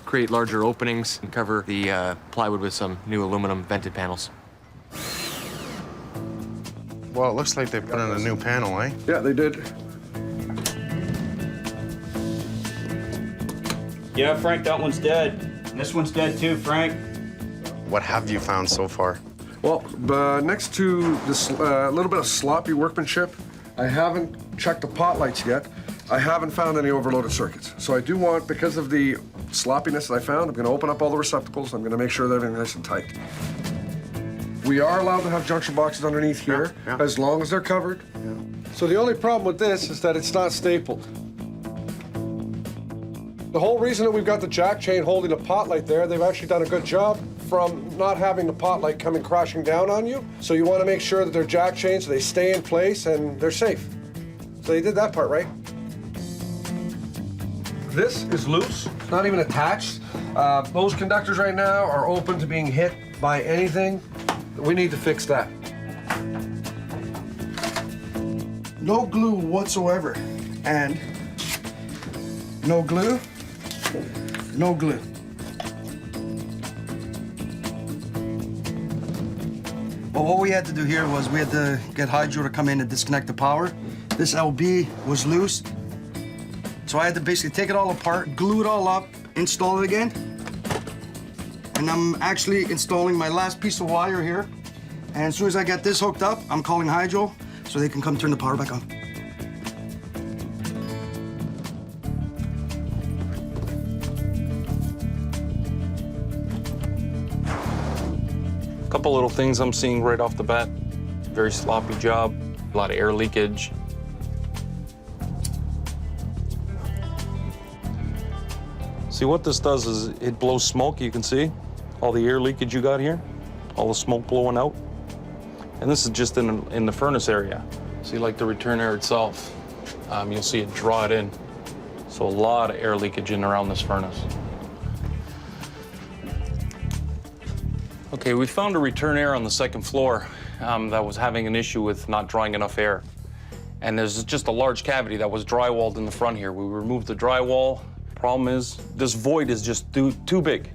create larger openings and cover the plywood with some new aluminum vented panels. Well, it looks like they put in a new panel, eh? Yeah, they did. Yeah, Frank, that one's dead. And this one's dead too, Frank. What have you found so far? Well, next to this little bit of sloppy workmanship, I haven't checked the pot lights yet. I haven't found any overloaded circuits. So I do want, because of the sloppiness that I found, I'm gonna open up all the receptacles. I'm gonna make sure that everything's nice and tight. We are allowed to have junction boxes underneath here, as long as they're covered. So the only problem with this is that it's not stapled. The whole reason that we've got the jack chain holding the pot light there, they've actually done a good job from not having the pot light coming crashing down on you. So you want to make sure that they're jack chains, so they stay in place and they're safe. So they did that part right. This is loose, it's not even attached. Those conductors right now are open to being hit by anything. We need to fix that. No glue whatsoever, and no glue, no glue. Well, what we had to do here was we had to get Hydro to come in and disconnect the power. This LB was loose, so I had to basically take it all apart, glue it all up, install it again. And I'm actually installing my last piece of wire here. And as soon as I get this hooked up, I'm calling Hydro so they can come turn the power back on. Couple little things I'm seeing right off the bat. Very sloppy job, a lot of air leakage. See, what this does is it blows smoke. You can see all the air leakage you got here, all the smoke blowing out. And this is just in the furnace area. See, like the return air itself, you'll see it draw it in. So a lot of air leakage in around this furnace. Okay, we found a return air on the second floor that was having an issue with not drawing enough air. And there's just a large cavity that was drywalled in the front here. We removed the drywall. Problem is, this void is just too big.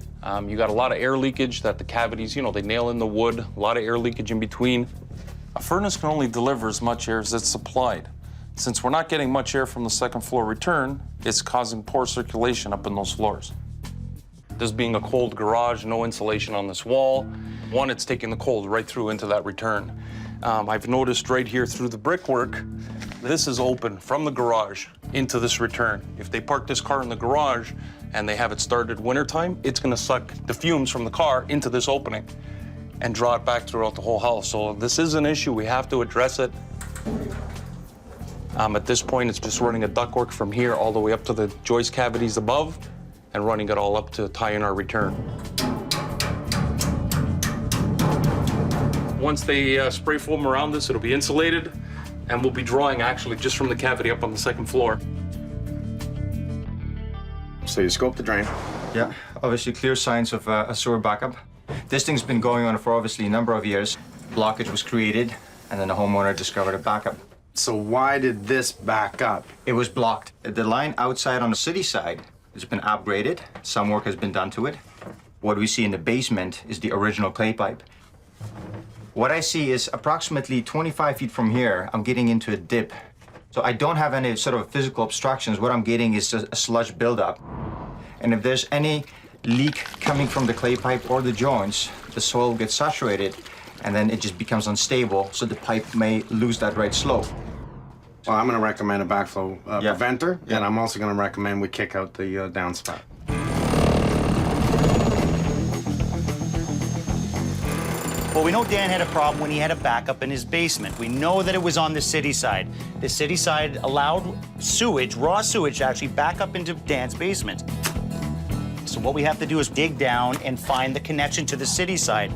You got a lot of air leakage that the cavities, you know, they nail in the wood, a lot of air leakage in between. A furnace can only deliver as much air as it's supplied. Since we're not getting much air from the second floor return, it's causing poor circulation up in those floors. This being a cold garage, no insulation on this wall. One, it's taking the cold right through into that return. I've noticed right here through the brickwork, this is open from the garage into this return. If they park this car in the garage and they have it started wintertime, it's gonna suck the fumes from the car into this opening and draw it back throughout the whole house. So this is an issue, we have to address it. At this point, it's just running a ductwork from here all the way up to the joist cavities above and running it all up to tie in our return. once they spray foam around this, it'll be insulated, and we'll be drawing actually just from the cavity up on the second floor. So you scope the drain. Yeah, obviously clear signs of a sewer backup. This thing's been going on for obviously a number of years. Blockage was created, and then the homeowner discovered a backup. So why did this back up? It was blocked. The line outside on the city side has been upgraded. Some work has been done to it. What we see in the basement is the original clay pipe. What I see is approximately 25 feet from here, I'm getting into a dip. So I don't have any sort of physical obstructions. What I'm getting is just a sludge buildup. And if there's any leak coming from the clay pipe or the joints, the soil gets saturated, and then it just becomes unstable, so the pipe may lose that right slope. Well, I'm going to recommend a backflow preventer, and I'm also going to recommend we kick out the downspout. Well, we know Dan had a problem when he had a backup in his basement. We know that it was on the city side. The city side allowed sewage, raw sewage, to actually back up into Dan's basement. So what we have to do is dig down and find the connection to the city side.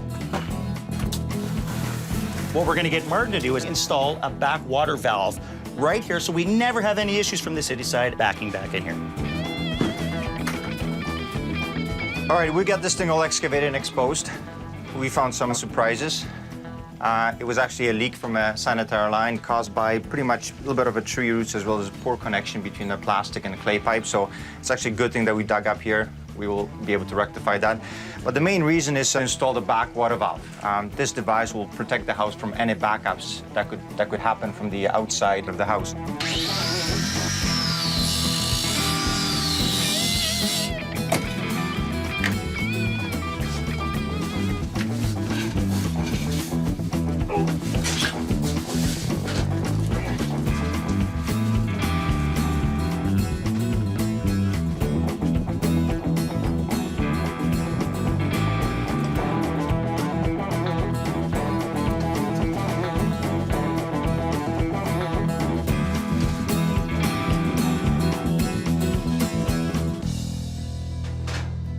What we're going to get Martin to do is install a back water valve right here so we never have any issues from the city side backing back in here. All right, we got this thing all excavated and exposed. We found some surprises. It was actually a leak from a sanitary line caused by pretty much a little bit of a tree roots as well as a poor connection between the plastic and the clay pipe. So it's actually a good thing that we dug up here. We will be able to rectify that. But the main reason is to install the back water valve. This device will protect the house from any backups that could happen from the outside of the house.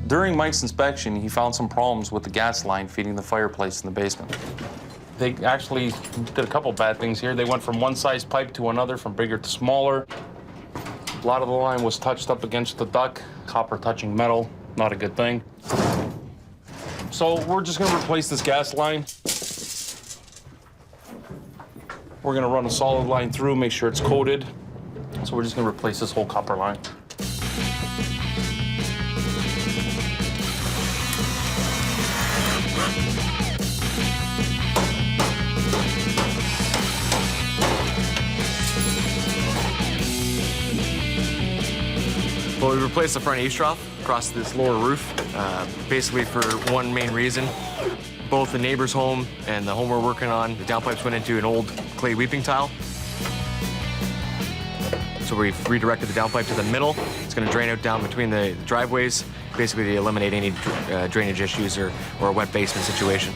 During Mike's inspection, he found some problems with the gas line feeding the fireplace in the basement. They actually did a couple bad things here. They went from one size pipe to another, from bigger to smaller. A lot of the line was touched up against the duct, copper touching metal, not a good thing. So we're just gonna replace this gas line. We're gonna run a solid line through, make sure it's coated. So we're just gonna replace this whole copper line. Well, we replaced the front eaves trough across this lower roof, basically for one main reason. Both the neighbor's home and the home we're working on, the downpipes went into an old clay weeping tile. So we've redirected the downpipe to the middle. It's going to drain out down between the driveways, basically to eliminate any drainage issues or a wet basement situation.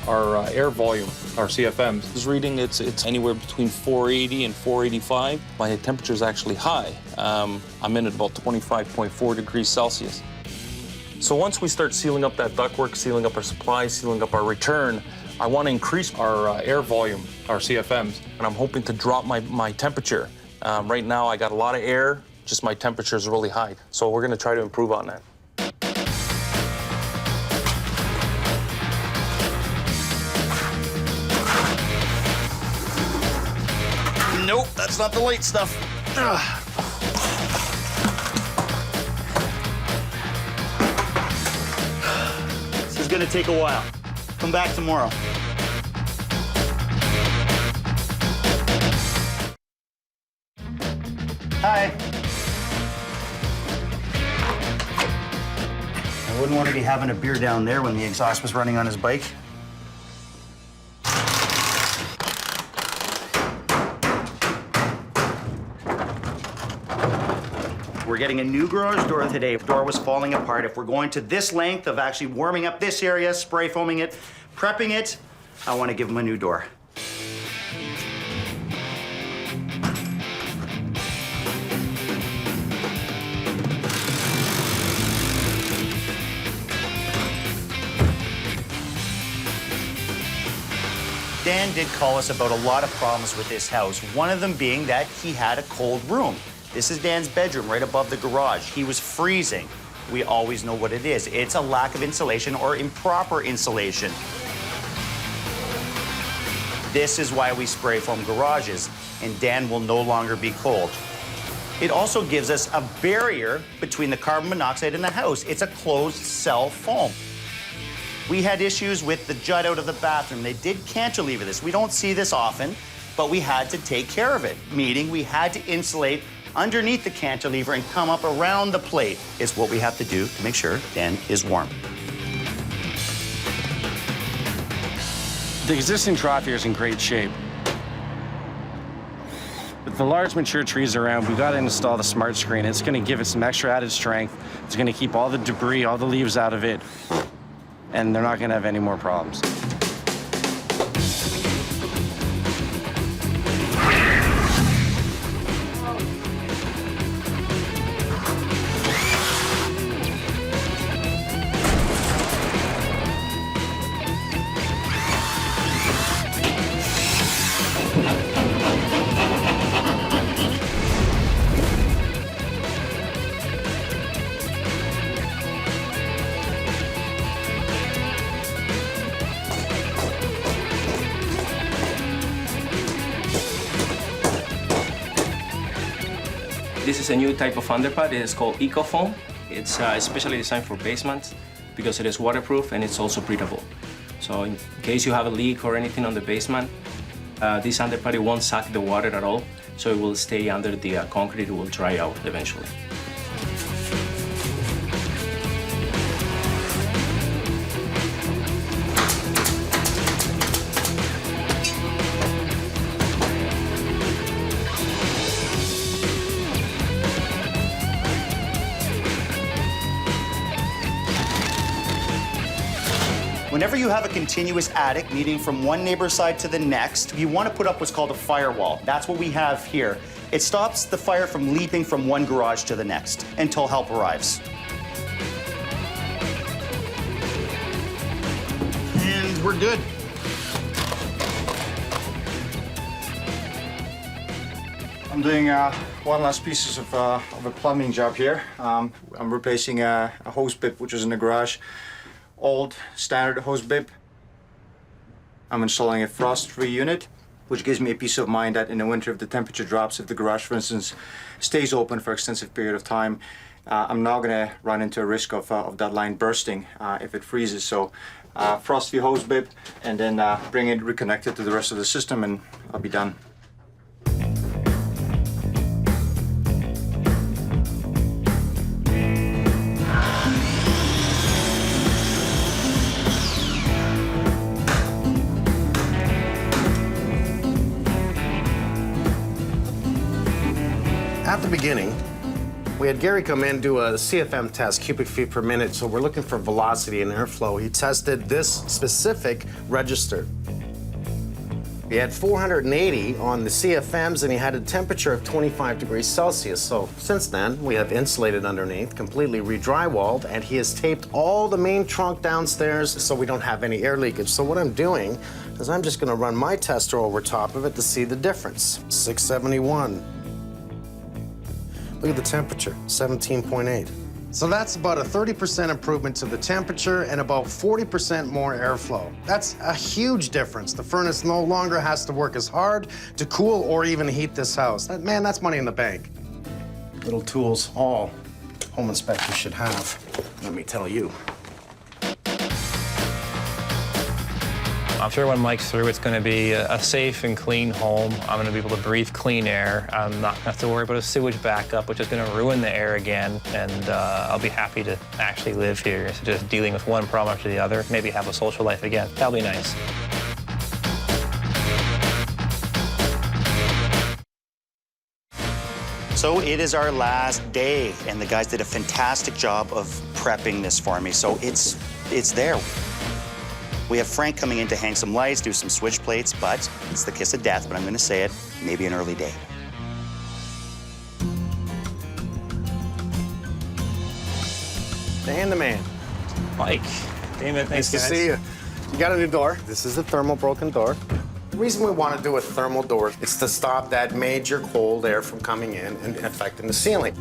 Our air volume, our CFMs, is reading it's anywhere between 480 and 485. My temperature is actually high. I'm in at about 25.4 degrees Celsius. So once we start sealing up that ductwork, sealing up our supply, sealing up our return, I want to increase our air volume, our CFMs, and I'm hoping to drop my temperature. Right now I got a lot of air, just my temperature is really high. So we're going to try to improve on that. Nope, that's not the light stuff. This is gonna take a while. Come back tomorrow. Hi. I wouldn't want to be having a beer down there when the exhaust was running on his bike. We're getting a new garage door today. The door was falling apart. If we're going to this length of actually warming up this area, spray foaming it, prepping it, I want to give them a new door. Dan did call us about a lot of problems with this house, one of them being that he had a cold room. This is Dan's bedroom right above the garage. He was freezing. We always know what it is. It's a lack of insulation or improper insulation. This is why we spray foam garages, and Dan will no longer be cold. It also gives us a barrier between the carbon monoxide and the house. It's a closed cell foam. We had issues with the jut out of the bathroom. They did cantilever this. We don't see this often, but we had to take care of it, meaning we had to insulate underneath the cantilever and come up around the plate. It's what we have to do to make sure Dan is warm. The existing trough here is in great shape. With the large mature trees around, we got to install the smart screen. It's going to give it some extra added strength. It's going to keep all the debris, all the leaves out of it, and they're not going to have any more problems. This is a new type of underpad. It is called EcoFoam. It's especially designed for basements because it is waterproof and it's also breathable. So in case you have a leak or anything on the basement, this underpad won't suck the water at all, so it will stay under the concrete. It will dry out eventually. Whenever you have a continuous attic leading from one neighbor's side to the next, you want to put up what's called a firewall. That's what we have here. It stops the fire from leaping from one garage to the next until help arrives. And we're good. I'm doing one last piece of a plumbing job here. I'm replacing a hose bib which was in the garage. Old standard hose bib. I'm installing a frost-free unit, which gives me a peace of mind that in the winter, if the temperature drops, if the garage, for instance, stays open for an extensive period of time, I'm not going to run into a risk of that line bursting if it freezes. So frost-free hose bib, and then bring it reconnected to the rest of the system, and I'll be done. At the beginning, we had Gary come in, do a CFM test, cubic feet per minute, so we're looking for velocity and airflow. He tested this specific register. He had 480 on the CFMs, and he had a temperature of 25 degrees Celsius. So since then, we have insulated underneath, completely re-drywalled, and he has taped all the main trunk downstairs so we don't have any air leakage. So what I'm doing is I'm just gonna run my tester over top of it to see the difference. 671. Look at the temperature, 17.8. So that's about a 30% improvement to the temperature and about 40% more airflow. That's a huge difference. The furnace no longer has to work as hard to cool or even heat this house. Man, that's money in the bank. Little tools all home inspectors should have, let me tell you. I'm sure when Mike's through, it's going to be a safe and clean home. I'm going to be able to breathe clean air. I'm not going to have to worry about a sewage backup, which is going to ruin the air again. And I'll be happy to actually live here instead of just dealing with one problem after the other. Maybe have a social life again. That'll be nice. So it is our last day, and the guys did a fantastic job of prepping this for me. So it's there. We have Frank coming in to hang some lights, do some switch plates, but it's the kiss of death, but I'm gonna say it, maybe an early day. Dan the man. Mike. Damon, thanks, nice to see you. You got a new door. This is a thermal broken door. The reason we want to do a thermal door is to stop that major cold air from coming in and affecting the ceiling.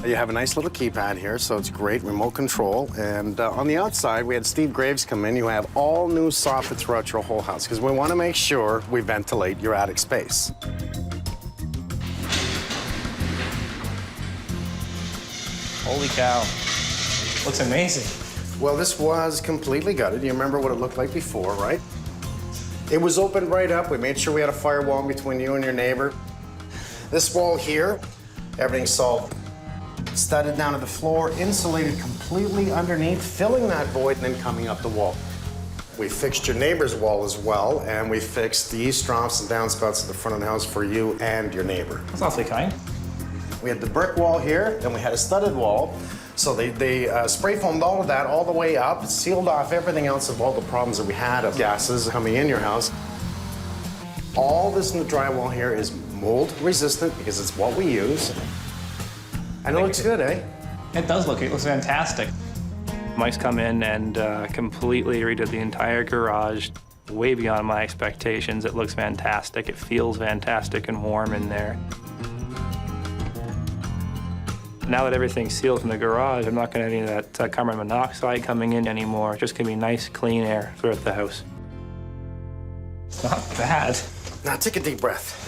You have a nice little keypad here, so it's great remote control. And on the outside, we had Steve Graves come in. You have all new soffit throughout your whole house because we want to make sure we ventilate your attic space. Holy cow. Looks amazing. Well, this was completely gutted. You remember what it looked like before, right? It was opened right up. We made sure we had a firewall between you and your neighbor. This wall here, everything's solid. Studded down to the floor, insulated completely underneath, filling that void and then coming up the wall. We fixed your neighbor's wall as well, and we fixed the east troughs and downspouts at the front of the house for you and your neighbor. That's awfully kind. We had the brick wall here, and we had a studded wall. So they spray foamed all of that all the way up, sealed off everything else of all the problems that we had of gases coming in your house. All this in the drywall here is mold resistant because it's what we use. And it looks good, eh? It does look, it looks fantastic. Mike's come in and completely redid the entire garage, way beyond my expectations. It looks fantastic. It feels fantastic and warm in there. Now that everything's sealed from the garage, I'm not going to have any of that carbon monoxide coming in anymore. It's just going to be nice, clean air throughout the house. It's not bad. Now take a deep breath.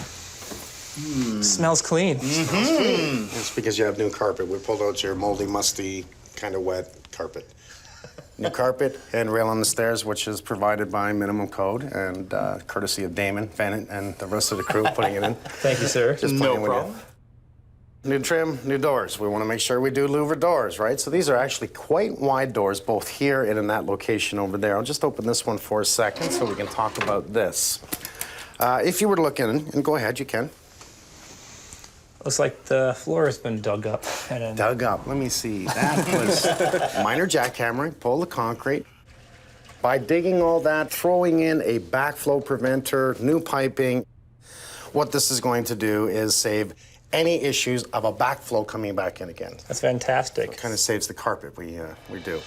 Smells clean. It's because you have new carpet. We pulled out your moldy, musty, kind of wet carpet. New carpet, handrail on the stairs, which is provided by minimum code and courtesy of Damon, Bennett, and the rest of the crew putting it in. Thank you, sir. Just No playing with you. problem. New trim, new doors. We want to make sure we do louver doors, right? So these are actually quite wide doors, both here and in that location over there. I'll just open this one for a second so we can talk about this. If you were to look in, and go ahead, you can. Looks like the floor has been dug up. Dug up, let me see. That was minor jackhammering, pull the concrete. By digging all that, throwing in a backflow preventer, new piping, what this is going to do is save any issues of a backflow coming back in again. That's fantastic. It kind of saves the carpet, we do.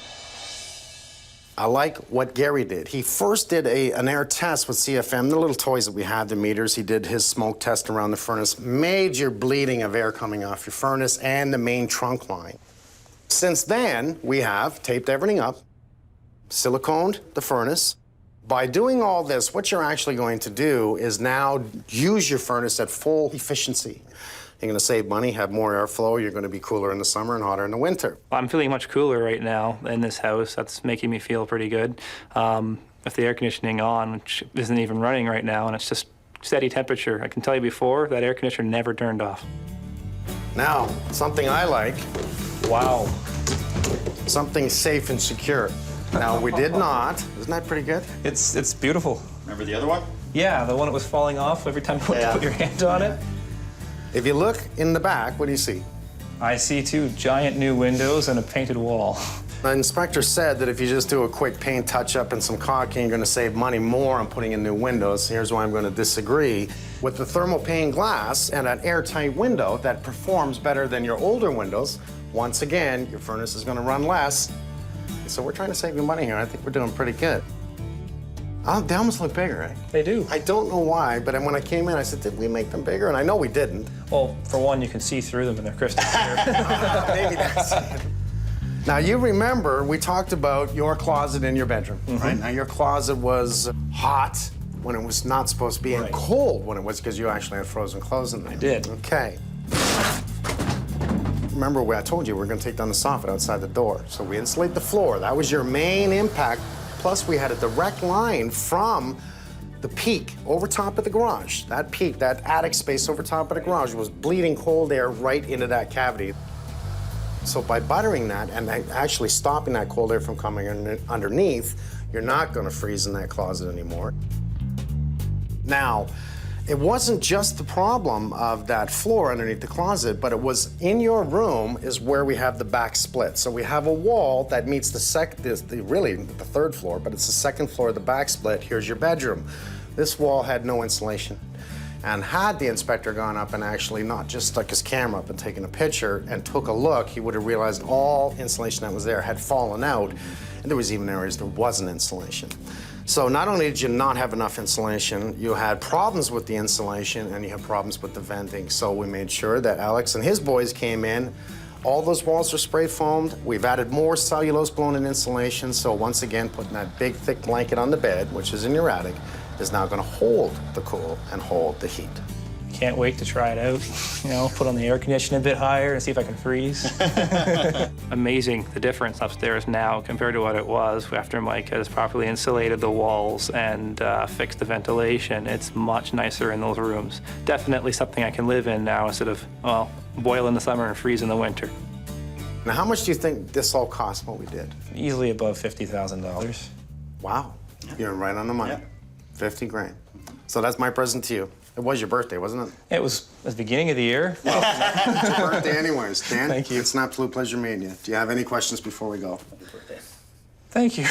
I like what Gary did. He first did an air test with CFM, the little toys that we have, the meters. He did his smoke test around the furnace, major bleeding of air coming off your furnace and the main trunk line. Since then, we have taped everything up, siliconed the furnace. By doing all this, what you're actually going to do is now use your furnace at full efficiency. You're going to save money, have more airflow. You're going to be cooler in the summer and hotter in the winter. I'm feeling much cooler right now in this house. That's making me feel pretty good. With the air conditioning on, which isn't even running right now, and it's just steady temperature. I can tell you before, that air conditioner never turned off. Now, something I like. Wow. Something safe and secure. Now, we did not. Isn't that pretty good? It's beautiful. Remember the other one? Yeah, the one that was falling off every time you went to put your hand on it. If you look in the back, what do you see? I see 2 giant new windows and a painted wall. The inspector said that if you just do a quick paint touch-up and some caulking, you're going to save money more on putting in new windows. Here's why I'm going to disagree. With the thermal pane glass and an airtight window that performs better than your older windows, once again, your furnace is going to run less. So we're trying to save you money here. I think we're doing pretty good. Oh, they almost look bigger, eh? They do. I don't know why, but when I came in, I said, did we make them bigger? And I know we didn't. Well, for one, you can see through them and they're crystal clear. Maybe that's it. Now, you remember we talked about your closet in your bedroom, right? Now, your closet was hot when it was not supposed to be, and cold when it was, because you actually had frozen clothes in there. I did. Okay. Remember, I told you we were going to take down the soffit outside the door. So we insulate the floor. That was your main impact. Plus, we had a direct line from the peak over top of the garage. That peak, that attic space over top of the garage was bleeding cold air right into that cavity. So by buttering that and actually stopping that cold air from coming underneath, you're not going to freeze in that closet anymore. Now, it wasn't just the problem of that floor underneath the closet, but it was in your room is where we have the back split. So we have a wall that meets really the third floor, but it's the second floor of the back split. Here's your bedroom. This wall had no insulation. And had the inspector gone up and actually not just stuck his camera up and taken a picture and took a look, he would have realized all insulation that was there had fallen out. And And there was even areas there wasn't insulation. So not only did you not have enough insulation, you had problems with the insulation and you had problems with the venting. So we made sure that Alex and his boys came in. All those walls are spray foamed. We've added more cellulose blown in insulation. So once again, putting that big thick blanket on the bed, which is in your attic, is now gonna hold the cool and hold the heat. Can't wait to try it out. You know, put on the air conditioning a bit higher and see if I can freeze. Amazing the difference upstairs now compared to what it was after Mike has properly insulated the walls and fixed the ventilation. It's much nicer in those rooms. Definitely something I can live in now instead of, well, boil in the summer and freeze in the winter. Now, how much do you think this all cost, what we did? Easily above $50,000. Wow, you're right on the money. 50 grand. So that's my present to you. It was your birthday, wasn't it? It was the beginning of the year. Well, it's your birthday anyways. Dan, Thank you. It's an absolute pleasure meeting you. Do you have any questions before we go? Thank you.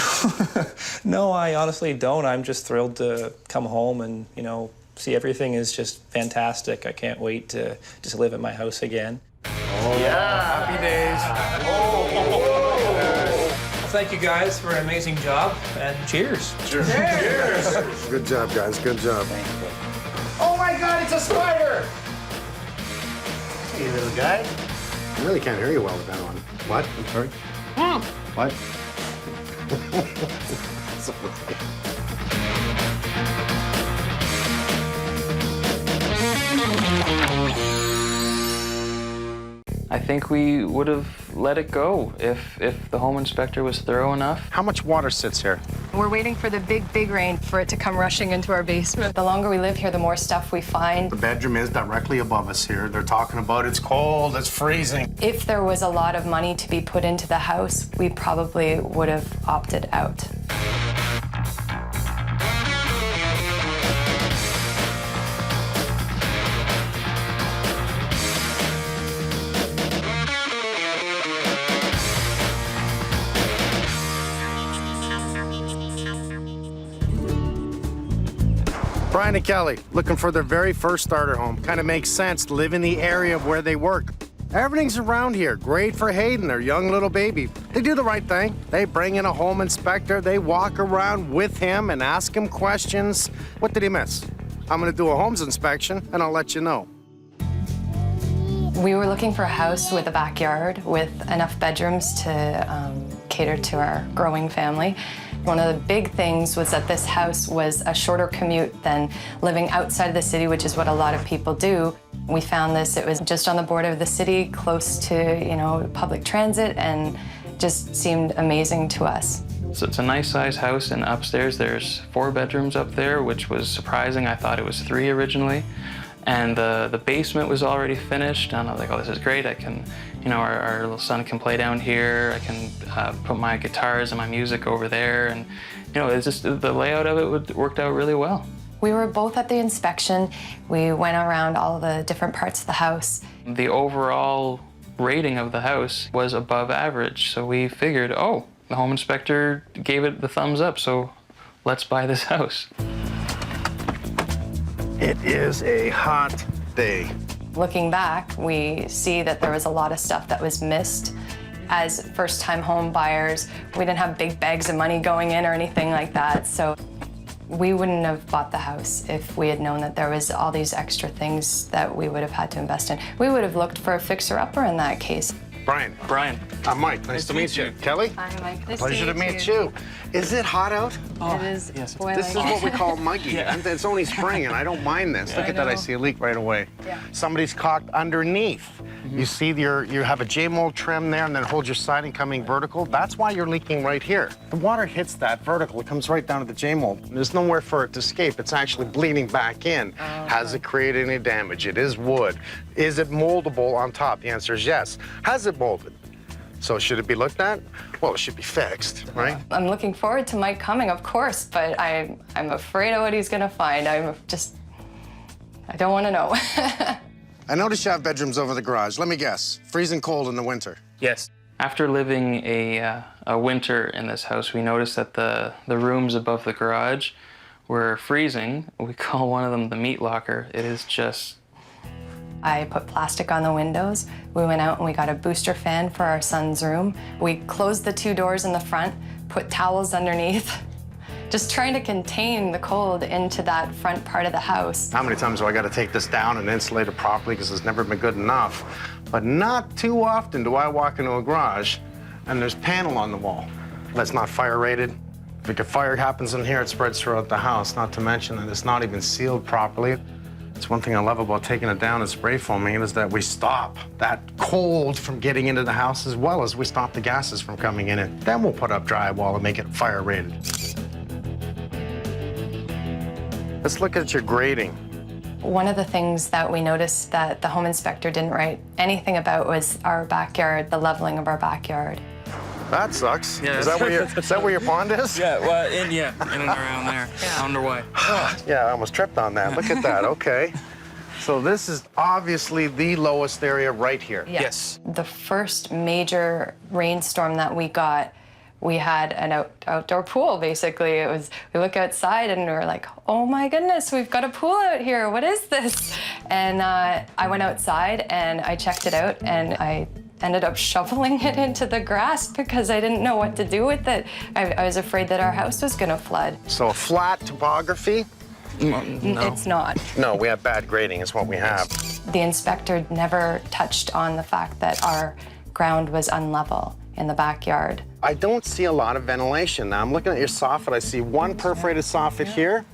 No, I honestly don't. I'm just thrilled to come home and, you know, see everything is just fantastic. I can't wait to just live in my house again. Oh, yeah. Happy days. Well, thank you guys for an amazing job, and cheers. Cheers. Cheers. Good job, guys. Good job. Thank you. Oh my God, it's a spider! Hey, little guy. I really can't hear you well with that one. What? I'm sorry? What? I think we would have let it go if the home inspector was thorough enough. How much water sits here? We're waiting for the big rain for it to come rushing into our basement. The longer we live here, the more stuff we find. The bedroom is directly above us here. They're talking about it's cold, it's freezing. If there was a lot of money to be put into the house, we probably would have opted out. Brian and Kelly, looking for their very first starter home. Kind of makes sense to live in the area of where they work. Everything's around here. Great for Hayden, their young little baby. They do the right thing. They bring in a home inspector. They walk around with him and ask him questions. What did he miss? I'm gonna do a Holmes inspection and I'll let you know. We were looking for a house with a backyard with enough bedrooms to cater to our growing family. One of the big things was that this house was a shorter commute than living outside of the city, which is what a lot of people do. We found this, it was just on the border of the city, close to, you know, public transit, and just seemed amazing to us. So it's a nice sized house, and upstairs there's 4 bedrooms up there, which was surprising. I thought it was 3 originally. And the basement was already finished, and I was like, oh, this is great. I can, you know, our little son can play down here. I can put my guitars and my music over there, and, you know, it's just the layout of it worked out really well. We were both at the inspection. We went around all the different parts of the house. The overall rating of the house was above average, so we figured, oh, the home inspector gave it the thumbs up, so let's buy this house. It is a hot day. Looking back, we see that there was a lot of stuff that was missed. As first-time home buyers, we didn't have big bags of money going in or anything like that, so we wouldn't have bought the house if we had known that there was all these extra things that we would have had to invest in. We would have looked for a fixer-upper in that case. Brian. Brian. I'm Mike. Nice to meet you. Kelly? Hi, Mike. Nice Pleasure to meet you. Is it hot out? It is boiling. This is what we call muggy. It's only spring, and I don't mind this. Look at that. I see a leak right away. Yeah. Somebody's caulked underneath. You see you have a J-mold trim there, and then hold your siding coming vertical. That's why you're leaking right here. The water hits that vertical. It comes right down to the J-mold. There's nowhere for it to escape. It's actually bleeding back in. Has it created any damage? It is wood. Is it moldable on top? The answer is yes. Has it molded? So should it be looked at? Well, it should be fixed, right? I'm looking forward to Mike coming, of course, but I'm afraid of what he's gonna find. I don't want to know. I noticed you have bedrooms over the garage. Let me guess, freezing cold in the winter. Yes. After living a winter in this house, we noticed that the rooms above the garage were freezing. We call one of them the meat locker. It is just... I put plastic on the windows. We went out and we got a booster fan for our son's room. We closed the 2 doors in the front, put towels underneath, just trying to contain the cold into that front part of the house. How many times do I got to take this down and insulate it properly because it's never been good enough? But not too often do I walk into a garage and there's panel on the wall that's not fire rated. If a fire happens in here, it spreads throughout the house, not to mention that it's not even sealed properly. It's one thing I love about taking it down and spray foaming it is that we stop that cold from getting into the house as well as we stop the gases from coming in it. Then we'll put up drywall and make it fire rated. Let's look at your grading. One of the things that we noticed that the home inspector didn't write anything about was our backyard, the leveling of our backyard. That sucks. Yeah. Is that where your pond is? Yeah, well, in and around there. Yeah. Underway. Yeah, I almost tripped on that. Look at that. Okay. So this is obviously the lowest area right here. Yes. The first major rainstorm that we got, we had an outdoor pool, basically. We look outside and we're like, oh my goodness, we've got a pool out here. What is this? And I went outside and I checked it out and I ended up shoveling it into the grass because I didn't know what to do with it. I was afraid that our house was gonna flood. So a flat topography? No. It's not. No, we have bad grading is what we have. The inspector never touched on the fact that our ground was unlevel in the backyard. I don't see a lot of ventilation. Now I'm looking at your soffit. I see one perforated soffit here,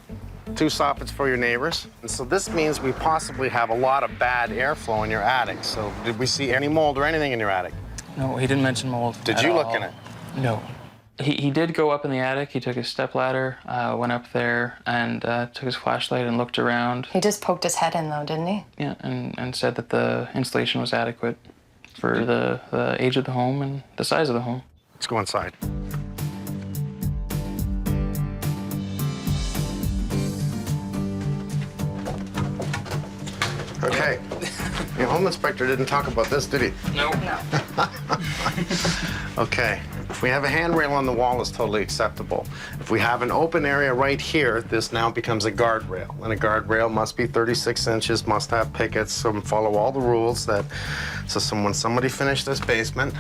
2 soffits for your neighbors. And so this means we possibly have a lot of bad airflow in your attic. So did we see any mold or anything in your attic? No, he didn't mention mold. Did you look in it? No. He did go up in the attic. He took his stepladder, went up there, and took his flashlight and looked around. He just poked his head in, though, didn't he? Yeah, and said that the insulation was adequate for the age of the home and the size of the home. Let's go inside. Okay. Your home inspector didn't talk about this, did he? No. Okay. If we have a handrail on the wall, it's totally acceptable. If we have an open area right here, this now becomes a guardrail. And a guardrail must be 36 inches, must have pickets, so follow all the rules that, so when somebody finished this basement,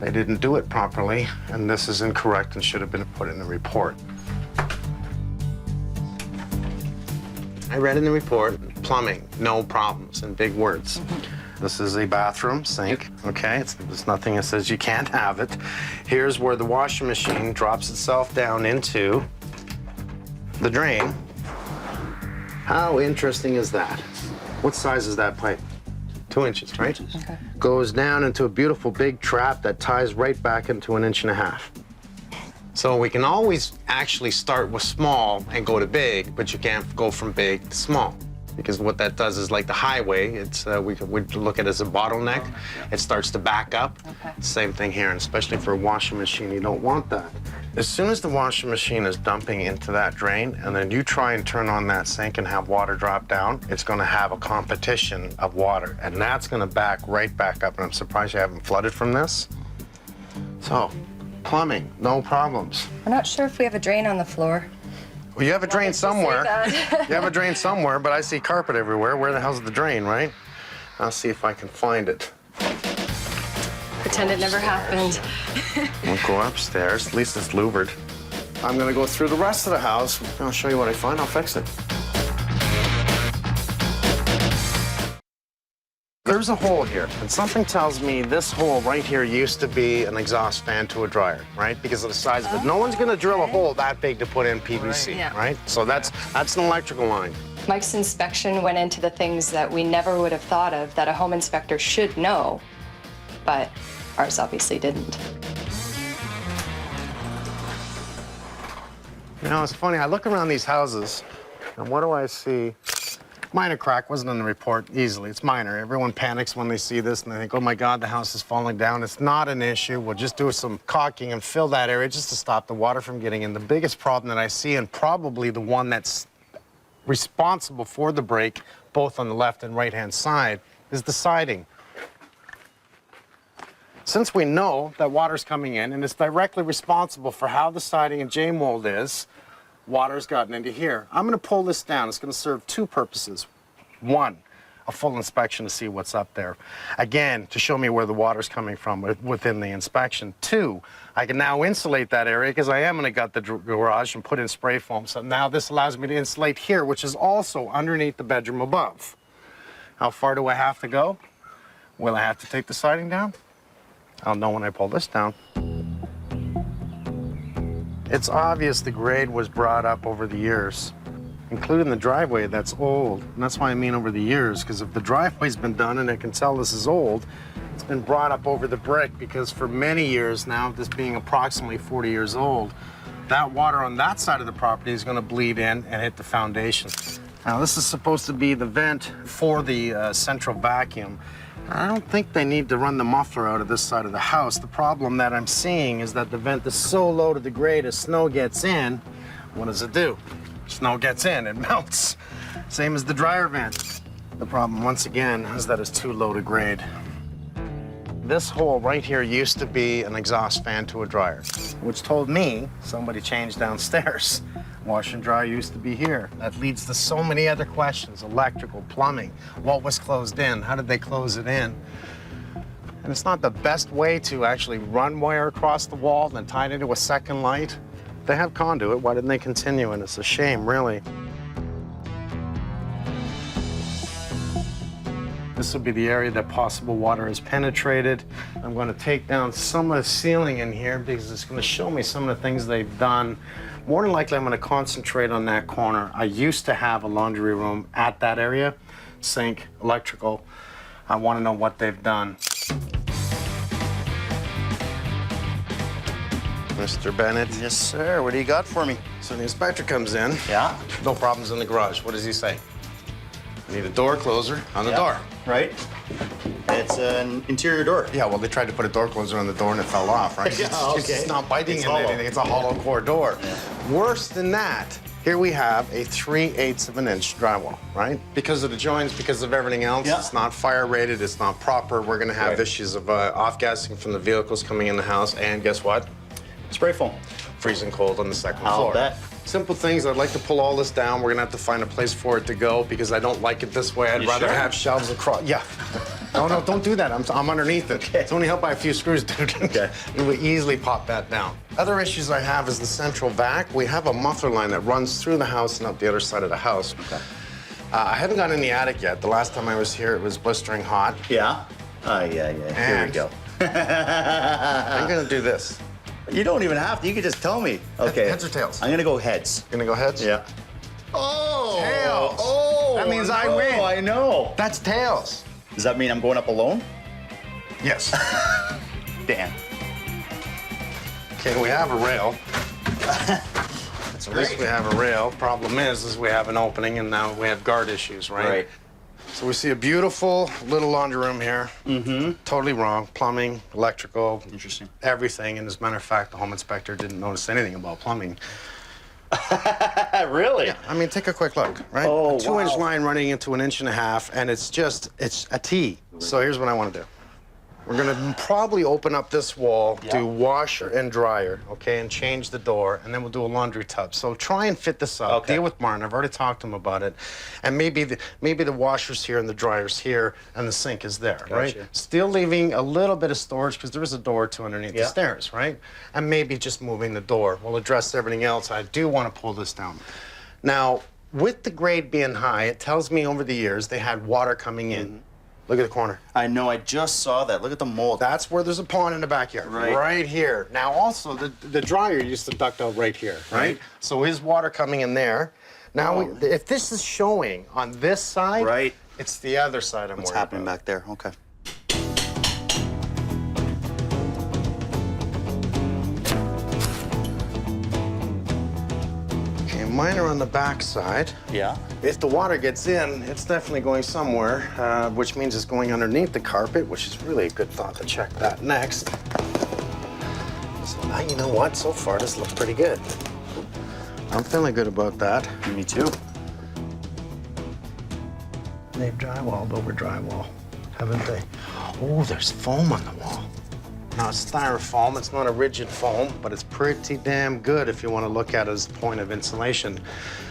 they didn't do it properly, and this is incorrect and should have been put in the report. I read in the report, plumbing, no problems, in big words. This is a bathroom sink, okay? There's nothing that says you can't have it. Here's where the washing machine drops itself down into the drain. How interesting is that? What size is that pipe? 2 inches, right? Okay. Goes down into a beautiful big trap that ties right back into 1.5 inches. So we can always actually start with small and go to big, but you can't go from big to small. Because what that does is like the highway, it's we look at it as a bottleneck. It starts to back up. Okay. Same thing here, and especially for a washing machine, you don't want that. As soon as the washing machine is dumping into that drain, and then you try and turn on that sink and have water drop down, it's gonna have a competition of water, and that's gonna back right back up, and I'm surprised you haven't flooded from this. So, plumbing, no problems. We're not sure if we have a drain on the floor. Well, you have a drain somewhere. You have a drain somewhere, but I see carpet everywhere. Where the hell's the drain, right? I'll see if I can find it. Pretend it never happened. We'll go upstairs. At least it's louvered. I'm gonna go through the rest of the house. I'll show you what I find. I'll fix it. There's a hole here, and something tells me this hole right here used to be an exhaust fan to a dryer, right? Because of the size of it. No one's gonna drill a hole that big to put in PVC, right? So that's an electrical line. Mike's inspection went into the things that we never would have thought of that a home inspector should know, but ours obviously didn't. You know, it's funny, I look around these houses, and what do I see? Minor crack, wasn't in the report easily. It's minor. Everyone panics when they see this and they think, oh my God, the house is falling down. It's not an issue. We'll just do some caulking and fill that area just to stop the water from getting in. The biggest problem that I see, and probably the one that's responsible for the break, both on the left and right-hand side, is the siding. Since we know that water's coming in and it's directly responsible for how the siding and J-mold is, water's gotten into here. I'm gonna pull this down. It's gonna serve 2 purposes. 1, a full inspection to see what's up there. Again, to show me where the water's coming from within the inspection. 2, I can now insulate that area because I am going to gut the garage and put in spray foam. So now this allows me to insulate here, which is also underneath the bedroom above. How far do I have to go? Will I have to take the siding down? I'll know when I pull this down. It's obvious the grade was brought up over the years, including the driveway that's old. And that's why I mean over the years, because if the driveway's been done and I can tell this is old, it's been brought up over the brick because for many years now, this being approximately 40 years old, that water on that side of the property is going to bleed in and hit the foundation. Now this is supposed to be the vent for the central vacuum. I don't think they need to run the muffler out of this side of the house. The problem that I'm seeing is that the vent is so low to the grade as snow gets in, what does it do? Snow gets in, it melts. Same as the dryer vent. The problem, once again, is that it's too low to grade. This hole right here used to be an exhaust fan to a dryer, which told me somebody changed downstairs. Wash and dry used to be here. That leads to so many other questions: electrical, plumbing, what was closed in, how did they close it in? And it's not the best way to actually run wire across the wall and then tie it into a second light. They have conduit, why didn't they continue? And it's a shame, really. This will be the area that possible water has penetrated. I'm going to take down some of the ceiling in here because it's going to show me some of the things they've done. More than likely, I'm going to concentrate on that corner. I used to have a laundry room at that area, sink, electrical. I want to know what they've done. Mr. Bennett. Yes, sir. What do you got for me? So the inspector comes in. Yeah. No problems in the garage. What does he say? I need a door closer on the door. Right. It's an interior door. Yeah, well, they tried to put a door closer on the door and it fell off, right? Yeah, It's not biting It's into hollow. anything. It's a hollow core door. Yeah. Worse than that, here we have a 3/8 of an inch drywall, right? Because of the joints, because of everything else, it's not fire rated, it's not proper. We're going to have issues of off-gassing from the vehicles coming in the house, and guess what? Spray foam. Freezing cold on the second I'll floor. bet. Simple things. I'd like to pull all this down. We're gonna have to find a place for it to go because I don't like it this way. I'd You rather sure? have shelves across. Yeah. No, don't do that. I'm underneath it. Okay. It's only held by a few screws, dude. Okay. It would easily pop that down. Other issues I have is the central vac. We have a muffler line that runs through the house and up the other side of the house. Okay. I haven't gotten in the attic yet. The last time I was here, it was blistering hot. Yeah? Oh, yeah. Here we go. I'm gonna do this. You don't even have to. You can just tell me. Okay. Heads or tails? I'm gonna go heads. Gonna go heads? Yeah. Oh! Tails. Oh! That means I no, win. I know. That's tails. Does that mean I'm going up alone? Yes. Damn. Okay, we have a rail. At least we have a rail. Problem is we have an opening and now we have guard issues, right? Right. So we see a beautiful little laundry room here. Mm-hmm. Totally wrong. Plumbing, electrical. Interesting. Everything. And as a matter of fact, the home inspector didn't notice anything about plumbing. Really? Yeah. I mean, take a quick look, right? Oh, a 2-inch wow. line running into 1.5 inches, and it's a T. So here's what I want to do. We're gonna probably open up this wall, do washer and dryer, okay, and change the door, and then we'll do a laundry tub. So try and fit this up. Deal with Martin. I've already talked to him about it, and maybe the washer's here and the dryer's here, and the sink is there, right? Still leaving a little bit of storage because there is a door or two underneath the stairs, right? And maybe just moving the door. We'll address everything else. I do want to pull this down. Now, with the grade being high, it tells me over the years they had water coming in. Look at the corner. I know, I just saw that. Look at the mold. That's where there's a pond in the backyard. Right here. Now also, the dryer used to duct out right here, right? So is water coming in there? Now, if this is showing on this side, it's the other side I'm worried about. What's happening back there? Okay. Okay, mine are on the back side. Yeah. If the water gets in, it's definitely going somewhere, which means it's going underneath the carpet, which is really a good thought to check that next. So now you know what? So far, this looks pretty good. I'm feeling good about that. Me too. They've drywalled over drywall, haven't they? Oh, there's foam on the wall. Now, it's styrofoam. It's not a rigid foam, but it's pretty damn good if you want to look at it as a point of insulation.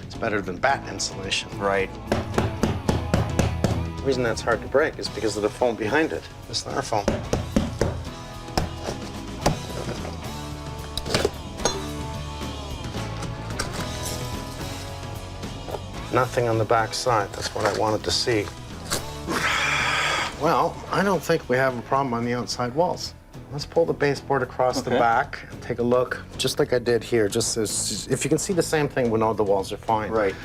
It's better than batten insulation. Right. The reason that's hard to break is because of the foam behind it, the styrofoam. Nothing on the back side. That's what I wanted to see. Well, I don't think we have a problem on the outside walls. Let's pull the baseboard across the back and take a look, just like I did here. Just as, if you can see the same thing, we know the walls are fine. Right.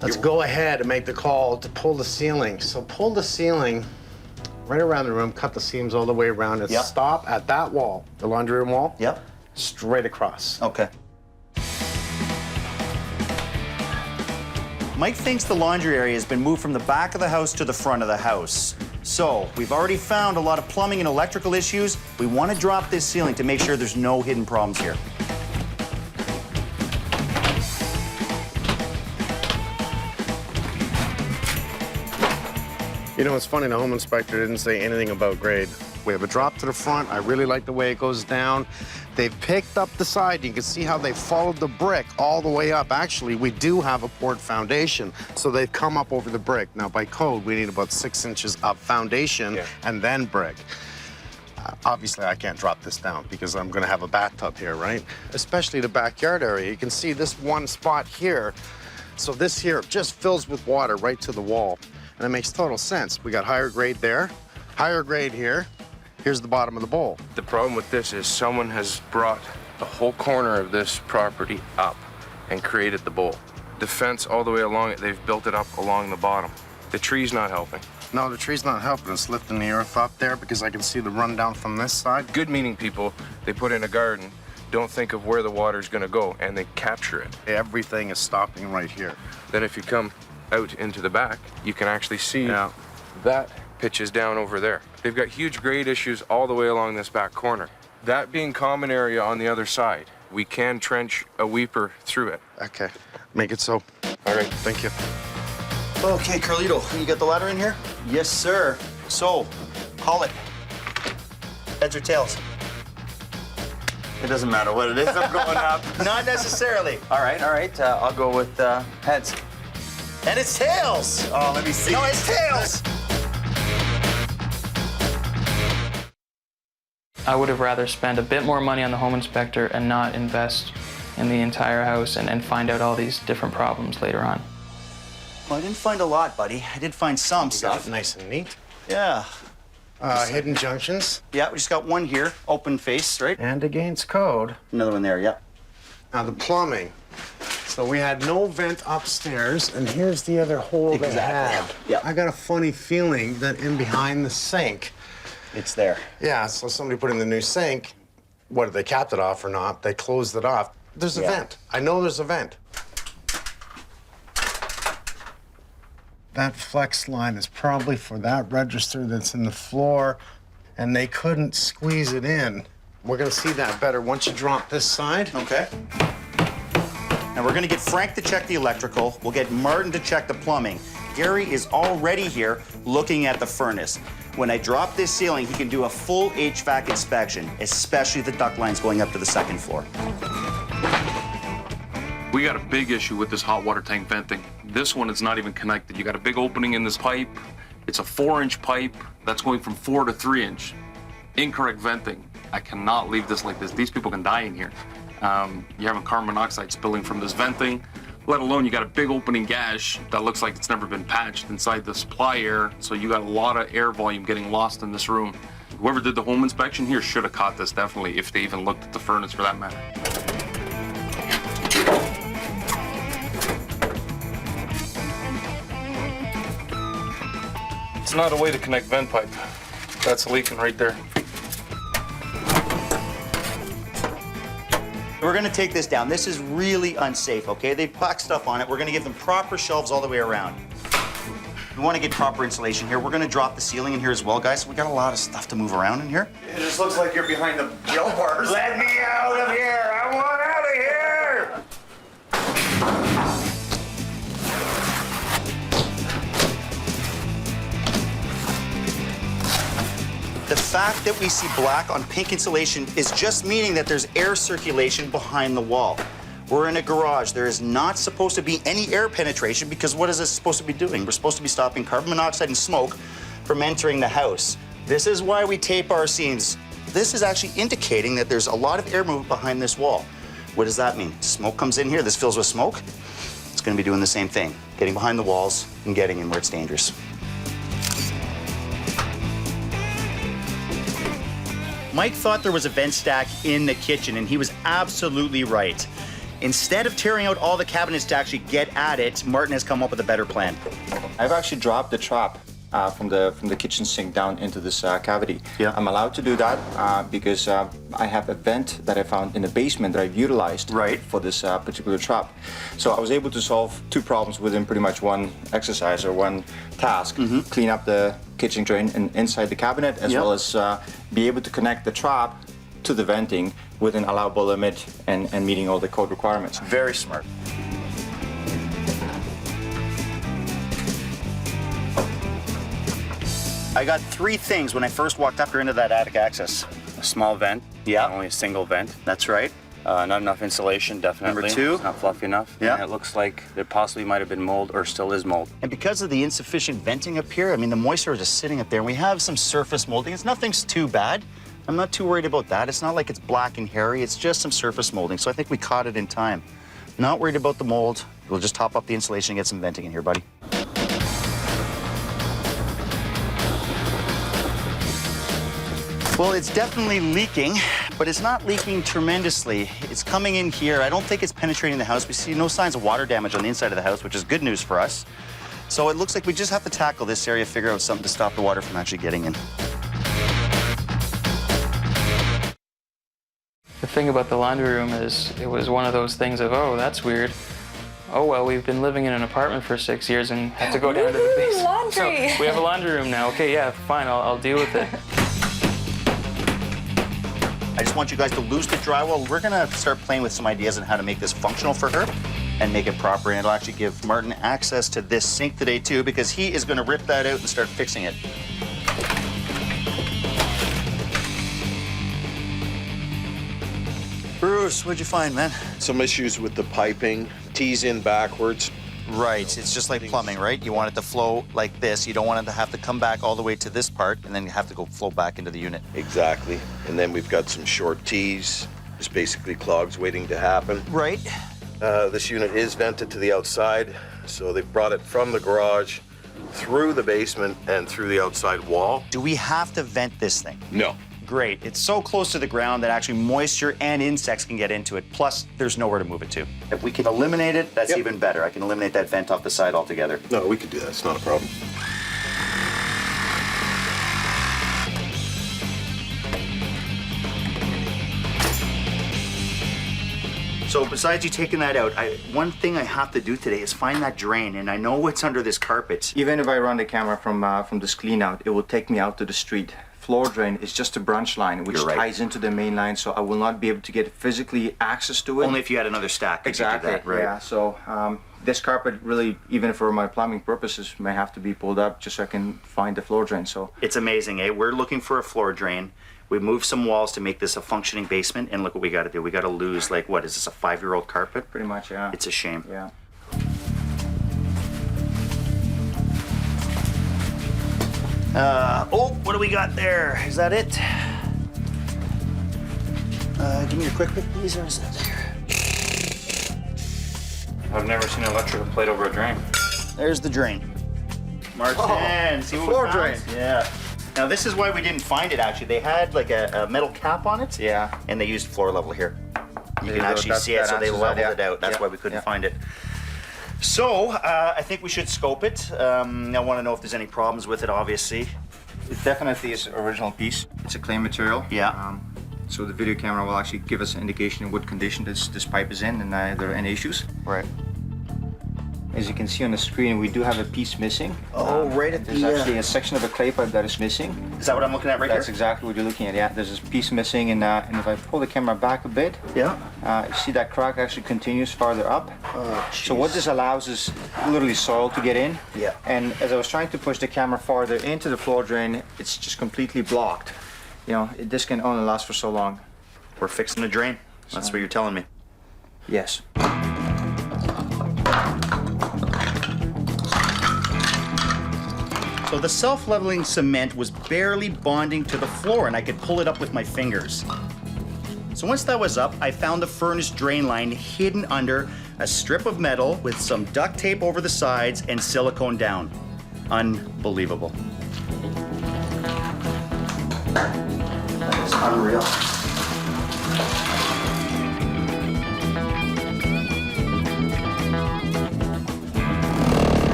Let's go ahead and make the call to pull the ceiling. So pull the ceiling right around the room, cut the seams all the way around, and stop at that wall, the laundry room wall. Yep. Straight across. Okay. Mike thinks the laundry area has been moved from the back of the house to the front of the house. So, we've already found a lot of plumbing and electrical issues. We want to drop this ceiling to make sure there's no hidden problems here. You know, it's funny, the home inspector didn't say anything about grade. We have a drop to the front. I really like the way it goes down. They've picked up the side. You can see how they followed the brick all the way up. Actually, we do have a poured foundation, so they've come up over the brick. Now, by code, we need about 6 inches of foundation and then brick. Obviously, I can't drop this down because I'm gonna have a bathtub here, right? Especially the backyard area. You can see this one spot here. So this here just fills with water right to the wall. And it makes total sense. We got higher grade there, higher grade here. Here's the bottom of the bowl. The problem with this is someone has brought the whole corner of this property up and created the bowl. The fence all the way along it, they've built it up along the bottom. The tree's not helping. No, the tree's not helping. It's lifting the earth up there because I can see the rundown from this side. Good meaning people, they put in a garden, don't think of where the water's gonna go, and they capture it. Everything is stopping right here. Then if you come out into the back, you can actually see that pitches down over there. They've got huge grade issues all the way along this back corner. That being common area on the other side, we can trench a weeper through it. Okay, make it so. All right, thank you. Okay, Carlito, you got the ladder in here? Yes, sir. So, call it. Heads or tails? It doesn't matter what it is, I'm going up. Not necessarily. All right, I'll go with heads. And it's tails! Oh, let me see. No, it's tails! I would have rather spent a bit more money on the home inspector and not invest in the entire house and find out all these different problems later on. Well, I didn't find a lot, buddy. I did find some stuff. Nice and neat. Yeah. Hidden junctions. Yeah, we just got one here, open face, right? And against code. Another one there, yeah. Now the plumbing. So we had no vent upstairs, and here's the other hole they had. Yeah. I got a funny feeling that in behind the sink, it's there. Yeah, so somebody put in the new sink. Whether they capped it off or not, they closed it off. There's a vent. I know there's a vent. That flex line is probably for that register that's in the floor, and they couldn't squeeze it in. We're gonna see that better once you drop this side. Okay. And we're gonna get Frank to check the electrical. We'll get Martin to check the plumbing. Gary is already here looking at the furnace. When I drop this ceiling, he can do a full HVAC inspection, especially the duct lines going up to the second floor. We got a big issue with this hot water tank venting. This one is not even connected. You got a big opening in this pipe. It's a 4-inch pipe that's going from 4 to 3 inch. Incorrect venting. I cannot leave this like this. These people can die in here. You're having carbon monoxide spilling from this venting, let alone you got a big opening gash that looks like it's never been patched inside the supply air, so you got a lot of air volume getting lost in this room. Whoever did the home inspection here should have caught this, definitely, if they even looked at the furnace for that matter. It's not a way to connect vent pipe. That's leaking right there. We're gonna take this down. This is really unsafe, okay? They packed stuff on it. We're gonna give them proper shelves all the way around. We wanna get proper insulation here. We're gonna drop the ceiling in here as well, guys. We got a lot of stuff to move around in here. It just looks like you're behind the jail bars. Let me out of here! I want out of here! The fact that we see black on pink insulation is just meaning that there's air circulation behind the wall. We're in a garage. There is not supposed to be any air penetration because what is this supposed to be doing? We're supposed to be stopping carbon monoxide and smoke from entering the house. This is why we tape our seams. This is actually indicating that there's a lot of air movement behind this wall. What does that mean? Smoke comes in here, this fills with smoke. It's going to be doing the same thing, getting behind the walls and getting in where it's dangerous. Mike thought there was a vent stack in the kitchen, and he was absolutely right. Instead of tearing out all the cabinets to actually get at it, Martin has come up with a better plan. I've actually dropped the trap from the kitchen sink down into this cavity. Yeah. I'm allowed to do that because I have a vent that I found in the basement that I've utilized for this particular trap. So I was able to solve two problems within pretty much one exercise or one task. Clean up the kitchen drain and inside the cabinet, as well as be able to connect the trap to the venting with an allowable limit and meeting all the code requirements. Very smart. I got three things when I first walked up here into that attic access. A small vent. Yeah. Only a single vent. That's right. Not enough insulation, definitely. Number two. It's not fluffy enough. Yeah. And it looks like there possibly might have been mold or still is mold. And because of the insufficient venting up here, I mean, the moisture is just sitting up there, and we have some surface molding. Nothing's too bad. I'm not too worried about that. It's not like it's black and hairy. It's just some surface molding. So I think we caught it in time. Not worried about the mold. We'll just top up the insulation and get some venting in here, buddy. Well, it's definitely leaking, but it's not leaking tremendously. It's coming in here. I don't think it's penetrating the house. We see no signs of water damage on the inside of the house, which is good news for us. So it looks like we just have to tackle this area, figure out something to stop the water from actually getting in. The thing about the laundry room is it was one of those things of, oh, that's weird. Oh, well, we've been living in an apartment for 6 years and have to go down to the basement. Laundry! So we have a laundry room now. Okay, yeah, fine, I'll deal with it. I just want you guys to lose the drywall. We're gonna start playing with some ideas on how to make this functional for her and make it proper. And it'll actually give Martin access to this sink today too, because he is gonna rip that out and start fixing it. Bruce, what'd you find, man? Some issues with the piping, tees in backwards. Right, it's just like plumbing, right? You want it to flow like this. You don't want it to have to come back all the way to this part and then you have to go flow back into the unit. Exactly. And then we've got some short tees, just basically clogs waiting to happen. Right. This unit is vented to the outside, so they've brought it from the garage through the basement and through the outside wall. Do we have to vent this thing? No. Great. It's so close to the ground that actually moisture and insects can get into it. Plus, there's nowhere to move it to. If we can eliminate it, that's even better. I can eliminate that vent off the side altogether. No, we can do that. It's not a problem. So besides you taking that out, one thing I have to do today is find that drain, and I know it's under this carpet. Even if I run the camera from this clean out, it will take me out to the street. Floor drain is just a branch line which ties into the main line, so I will not be able to get physically access to it. Only if you had another stack. Exactly. That, right? Yeah. So this carpet really, even for my plumbing purposes, may have to be pulled up just so I can find the floor drain. So it's amazing, eh? We're looking for a floor drain. We moved some walls to make this a functioning basement, and look what we got to do. We got to lose, like, what is this, a 5-year-old carpet? Pretty much, yeah. It's a shame. Yeah. Oh, what do we got there? Is that it? Give me your quick pick, please, or is that there? I've never seen an electrical plate over a drain. There's the drain. Martin, see what floor we found? drain. Yeah. Now, this is why we didn't find it, actually. They had, like, a metal cap on it. Yeah. And they used floor level here. You There can go. actually see it, so they answers leveled that, it out. That's Yeah. why we couldn't Yeah. find it. So, I think we should scope it. I want to know if there's any problems with it, obviously. It definitely is original piece. It's a clay material. Yeah. So the video camera will actually give us an indication of what condition this pipe is in and there are any issues. Right. As you can see on the screen, we do have a piece missing. Oh, right at There's the... actually a section of a clay pipe that is missing. Is that what I'm looking at right That's here? exactly what you're looking at, yeah. There's a piece missing, and if I pull the camera back a bit, yeah, you see that crack actually continues farther up. Oh, so what this allows is literally soil to get in. Yeah. And as I was trying to push the camera farther into the floor drain, it's just completely blocked. You know, this can only last for so long. We're fixing the drain. That's what you're telling me. Yes. So the self-leveling cement was barely bonding to the floor, and I could pull it up with my fingers. So once that was up, I found the furnace drain line hidden under a strip of metal with some duct tape over the sides and silicone down. Unbelievable. That is unreal.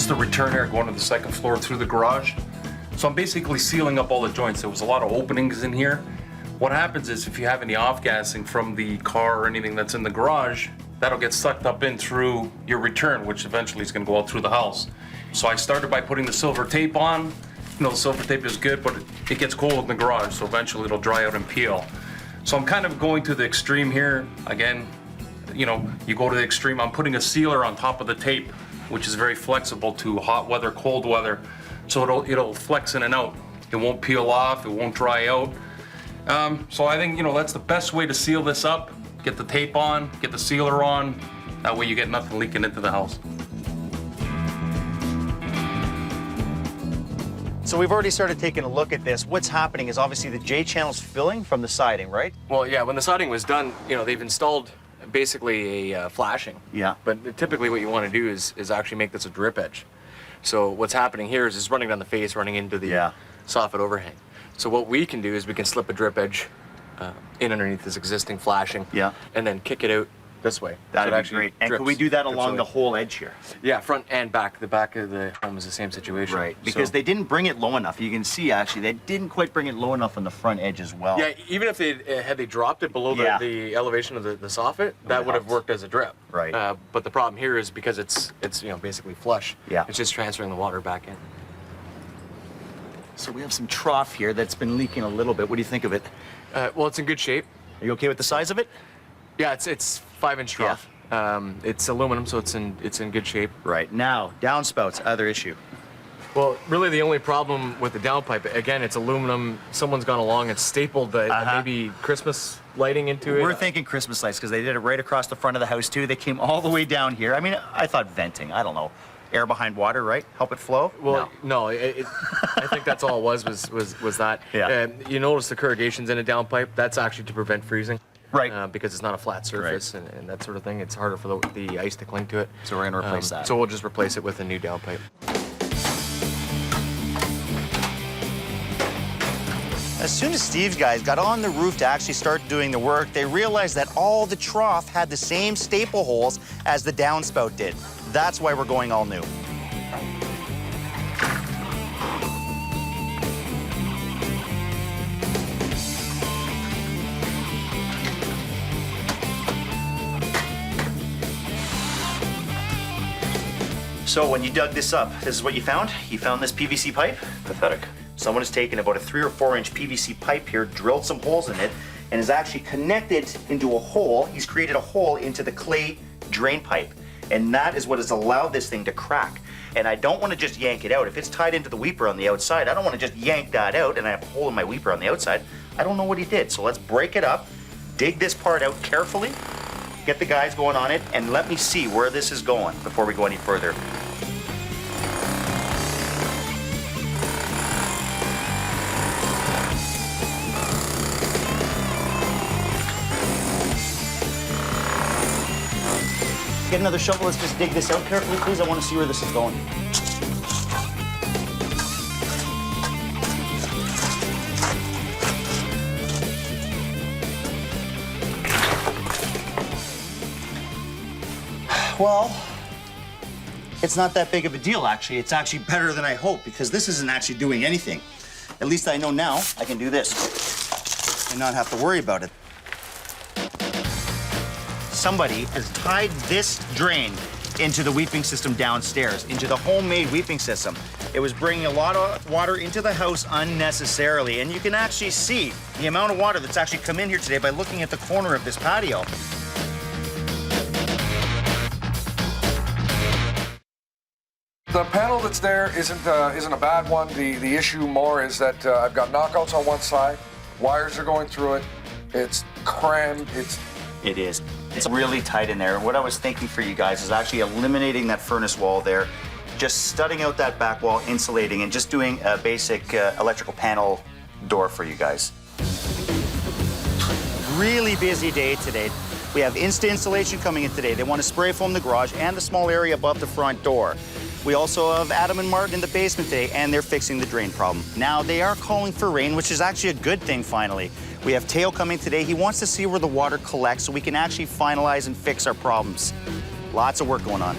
The return air going to the second floor through the garage. So I'm basically sealing up all the joints. There was a lot of openings in here. What happens is if you have any off-gassing from the car or anything that's in the garage, that'll get sucked up in through your return, which eventually is going to go out through the house. So I started by putting the silver tape on. You know, the silver tape is good, but it gets cold in the garage, so eventually it'll dry out and peel. So I'm kind of going to the extreme here. Again, you know, you go to the extreme. I'm putting a sealer on top of the tape, which is very flexible to hot weather, cold weather. So it'll flex in and out. It won't peel off, it won't dry out. So I think, you know, that's the best way to seal this up. Get the tape on, get the sealer on. That way you get nothing leaking into the house. So we've already started taking a look at this. What's happening is obviously the J channel's filling from the siding, right? Well, yeah, when the siding was done, you know, they've installed basically a flashing. Yeah. But typically what you want to do is actually make this a drip edge. So what's happening here is it's running down the face, running into the soffit overhang. So what we can do is we can slip a drip edge in underneath this existing flashing. Yeah. And then kick it out this way. That'd So it be great. And drips- could we do that drips along away. the whole edge here? Yeah, front and back. The back of the home is the same situation. Right, because So- they didn't bring it low enough. You can see, actually, they didn't quite bring it low enough on the front edge as well. Yeah, even if they had they dropped it below the elevation of the soffit, that would have worked as a drip. Right. But the problem here is because it's you know basically flush. Yeah. It's just transferring the water back in. So we have some trough here that's been leaking a little bit. What do you think of it? Well, it's in good shape. Are you okay with the size of it? Yeah, it's 5-inch trough. It's aluminum, so it's in good shape. Right. Now, downspouts, other issue. Well, really the only problem with the downpipe, again, it's aluminum. Someone's gone along and stapled maybe Christmas lighting into it. We're thinking Christmas lights because they did it right across the front of the house too. They came all the way down here. I mean, I thought venting. I don't know. Air behind water, right? Help it flow? Well, no, I think that's all it was that. Yeah. You notice the corrugations in a downpipe. That's actually to prevent freezing. Right. Because it's not a flat surface and that sort of thing. It's harder for the ice to cling to it. So we're going to replace that. So we'll just replace it with a new downpipe. As soon as Steve's guys got on the roof to actually start doing the work, they realized that all the trough had the same staple holes as the downspout did. That's why we're going all new. So when you dug this up, this is what you found? You found this PVC pipe? Pathetic. Someone has taken about a 3 or 4 inch PVC pipe here, drilled some holes in it, and has actually connected into a hole. He's created a hole into the clay drain pipe. And that is what has allowed this thing to crack. And I don't want to just yank it out. If it's tied into the weeper on the outside, I don't want to just yank that out and I have a hole in my weeper on the outside. I don't know what he did. So let's break it up, dig this part out carefully, get the guys going on it, and let me see where this is going before we go any further. Get another shovel, let's just dig this out carefully, please. I want to see where this is going. Well, it's not that big of a deal, actually. It's actually better than I hoped, because this isn't actually doing anything. At least I know now I can do this and not have to worry about it. Somebody has tied this drain into the weeping system downstairs, into the homemade weeping system. It was bringing a lot of water into the house unnecessarily, and you can actually see the amount of water that's actually come in here today by looking at the corner of this patio. The panel that's there isn't a bad one. The issue more is that I've got knockouts on one side, wires are going through it, it's crammed, It is. It's really tight in there. What I was thinking for you guys is actually eliminating that furnace wall there, just studding out that back wall, insulating, and just doing a basic electrical panel door for you guys. Really busy day today. We have installation coming in today. They want to spray foam the garage and the small area above the front door. We also have Adam and Martin in the basement today, and they're fixing the drain problem. Now, they are calling for rain, which is actually a good thing, finally. We have Teo coming today. He wants to see where the water collects so we can actually finalize and fix our problems. Lots of work going on.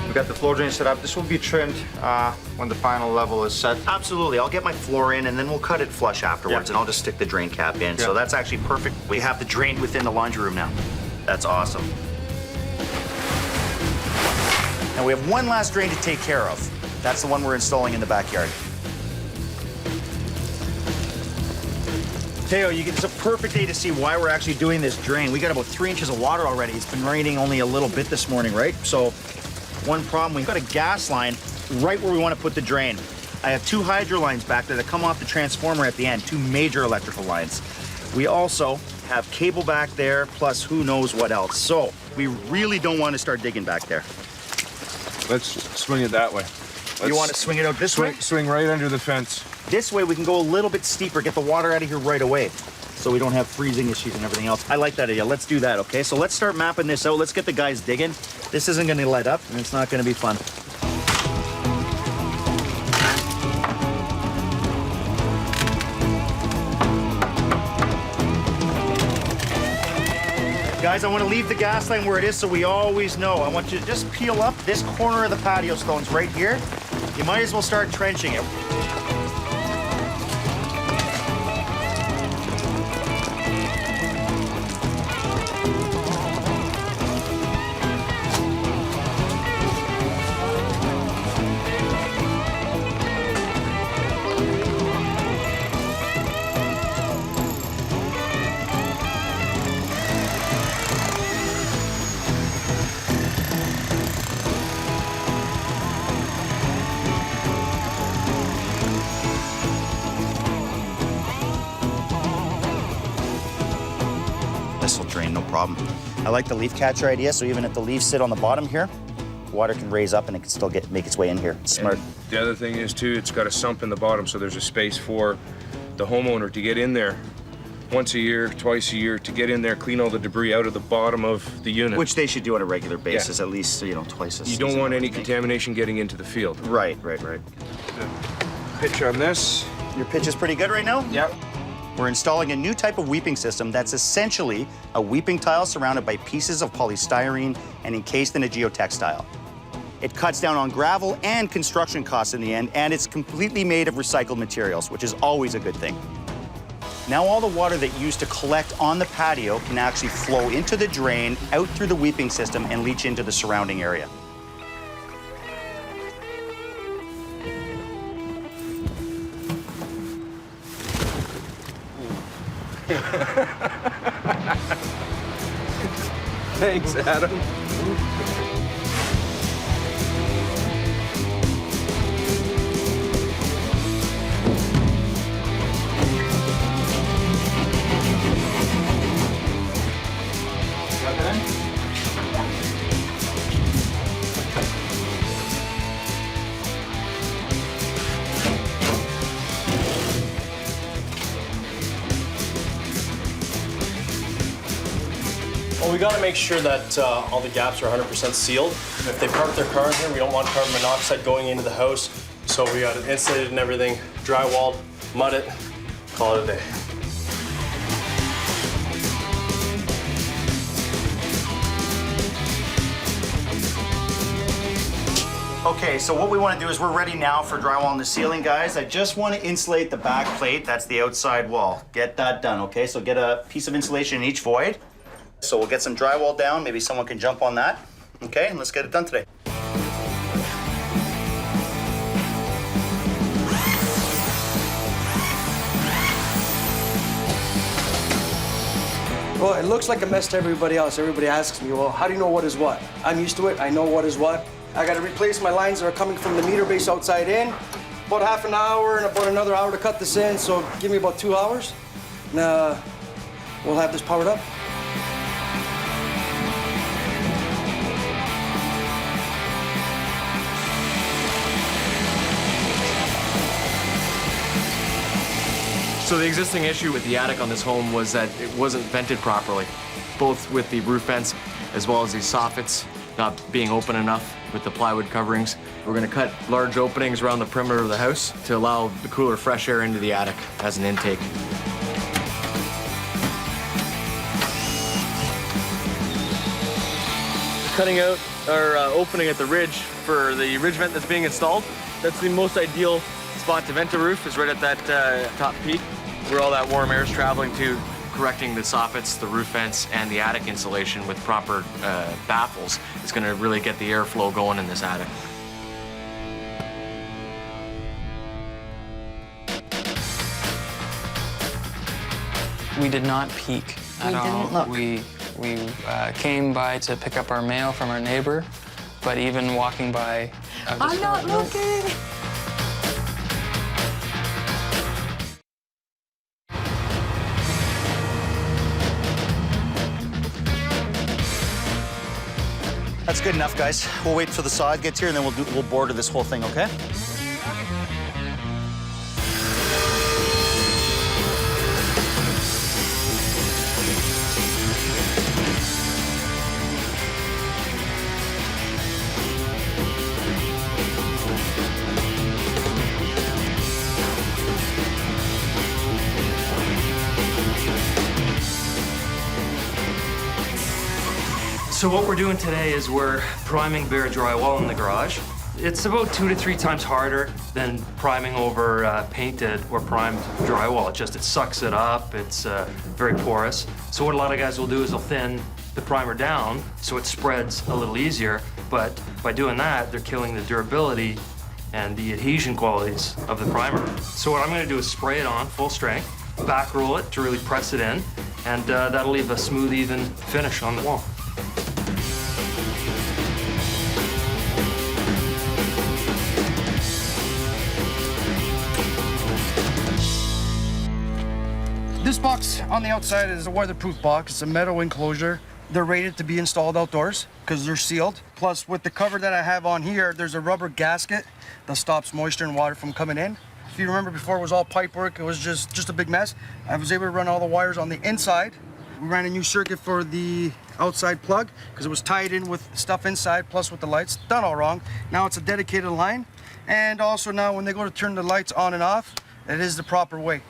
We've got the floor drain set up. This will be trimmed when the final level is set. Absolutely. I'll get my floor in, and then we'll cut it flush afterwards, and I'll just stick the drain cap in. So that's actually perfect. We have the drain within the laundry room now. That's awesome. Now we have one last drain to take care of. That's the one we're installing in the backyard. Teo, it's a perfect day to see why we're actually doing this drain. We got about 3 inches of water already. It's been raining only a little bit this morning, right? So one problem, we've got a gas line right where we want to put the drain. I have 2 hydro lines back there that come off the transformer at the end, 2 major electrical lines. We also have cable back there, plus who knows what else. So we really don't want to start digging back there. Let's swing it that way. You want to swing it out this way? Swing right under the fence. This way we can go a little bit steeper, get the water out of here right away, so we don't have freezing issues and everything else. I like that idea. Let's do that, okay? So let's start mapping this out. Let's get the guys digging. This isn't going to let up, and it's not going to be fun. Guys, I want to leave the gas line where it is so we always know. I want you to just peel up this corner of the patio stones right here. You might as well start trenching it. This will drain, no problem. I like the leaf catcher idea, so even if the leaves sit on the bottom here, water can raise up and it can still make its way in here. It's smart. And the other thing is too, it's got a sump in the bottom, so there's a space for the homeowner to get in there once a year, twice a year, to get in there, clean all the debris out of the bottom of the unit. Which they should do on a regular basis, at least, twice a season. You don't want any contamination getting into the field. Right. Pitch on this. Your pitch is pretty good right now? Yep. We're installing a new type of weeping system that's essentially a weeping tile surrounded by pieces of polystyrene and encased in a geotextile. It cuts down on gravel and construction costs in the end, and it's completely made of recycled materials, which is always a good thing. Now all the water that you used to collect on the patio can actually flow into the drain, out through the weeping system, and leach into the surrounding area. Thanks, Adam. Well, we got to make sure that all the gaps are 100% sealed. If they park their car in here, we don't want carbon monoxide going into the house. So we got it insulated and everything, drywalled, mud it, call it a day. Okay, so what we want to do is we're ready now for drywall on the ceiling, guys. I just want to insulate the back plate. That's the outside wall. Get that done, okay? So get a piece of insulation in each void. So we'll get some drywall down. Maybe someone can jump on that. Okay, and let's get it done today. Well, it looks like a mess to everybody else. Everybody asks me, well, how do you know what is what? I'm used to it. I know what is what. I got to replace my lines that are coming from the meter base outside in. About half an hour and about another hour to cut this in, so give me about 2 hours. And we'll have this powered up. So the existing issue with the attic on this home was that it wasn't vented properly, both with the roof vents as well as the soffits not being open enough with the plywood coverings. We're gonna cut large openings around the perimeter of the house to allow the cooler, fresh air into the attic as an intake. Cutting out our opening at the ridge for the ridge vent that's being installed. That's the most ideal spot to vent the roof, is right at that top peak where all that warm air is traveling to, correcting the soffits, the roof vents, and the attic insulation with proper baffles. It's gonna really get the airflow going in this attic. We did not peek at all. didn't look. We came by to pick up our mail from our neighbor, but even walking by, I'm not looking. That's good enough, guys. We'll wait till the sod gets here, and then we'll border this whole thing, okay? So what we're doing today is we're priming bare drywall in the garage. It's about 2 to 3 times harder than priming over painted or primed drywall. It sucks it up, it's very porous. So what a lot of guys will do is they'll thin the primer down so it spreads a little easier, but by doing that, they're killing the durability and the adhesion qualities of the primer. So what I'm gonna do is spray it on full strength, back roll it to really press it in, and that'll leave a smooth, even finish on the wall. This box on the outside is a weatherproof box. It's a metal enclosure. They're rated to be installed outdoors because they're sealed. Plus, with the cover that I have on here, there's a rubber gasket that stops moisture and water from coming in. If you remember before, it was all pipe work. It was just a big mess. I was able to run all the wires on the inside. We ran a new circuit for the outside plug because it was tied in with stuff inside, plus with the lights. Done all wrong. Now it's a dedicated line. And also now when they go to turn the lights on and off, it is the proper way.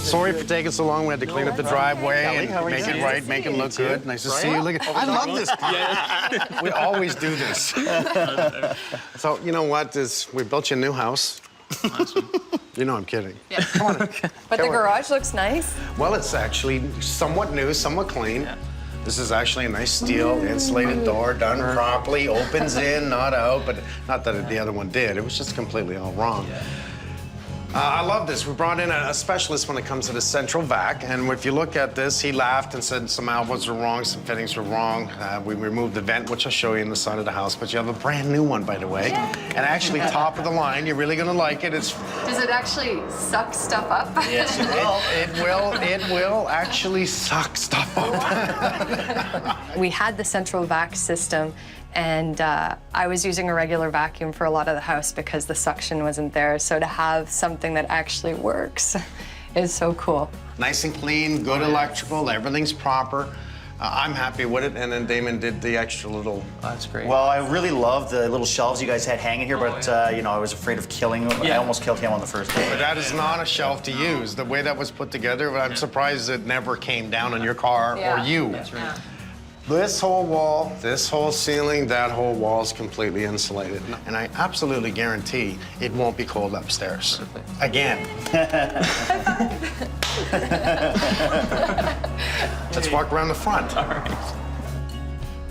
Sorry for taking so long. We had to clean up the driveway and make it right, make it look good. Nice to see you. Look, I love this part. We always do this. So, you know what? We built you a new house. You know I'm kidding. Yeah. Come on. But the garage looks nice. Well, it's actually somewhat new, somewhat clean. Yeah. This is actually a nice steel insulated door, done properly, opens in, not out, but not that the other one did. It was just completely all wrong. Yeah. I love this. We brought in a specialist when it comes to the central vac, and if you look at this, he laughed and said some elbows were wrong, some fittings were wrong. We removed the vent, which I'll show you in the side of the house, but you have a brand new one, by the way. And actually, top of the line, you're really gonna like it. Does it actually suck stuff up? Yes, it will actually suck stuff up. We had the central vac system, and I was using a regular vacuum for a lot of the house because the suction wasn't there. So to have something that actually works is so cool. Nice and clean, good electrical, everything's proper. I'm happy with it, and then Damon did the extra little... That's great. Well, I really love the little shelves you guys had hanging here, but you know, I was afraid of killing him. I almost killed him on the first day. But that is not a shelf to use. The way that was put together, I'm surprised it never came down on your car or you. That's right. This whole wall, this whole ceiling, that whole wall is completely insulated. And I absolutely guarantee it won't be cold upstairs. Again. Let's walk around the front. All right.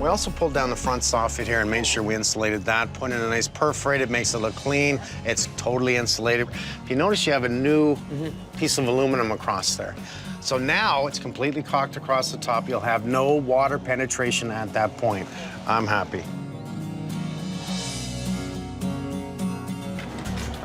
We also pulled down the front soffit here and made sure we insulated that, put in a nice perforated, makes it look clean. It's totally insulated. If you notice, you have a new piece of aluminum across there. So now it's completely caulked across the top. You'll have no water penetration at that point. I'm happy.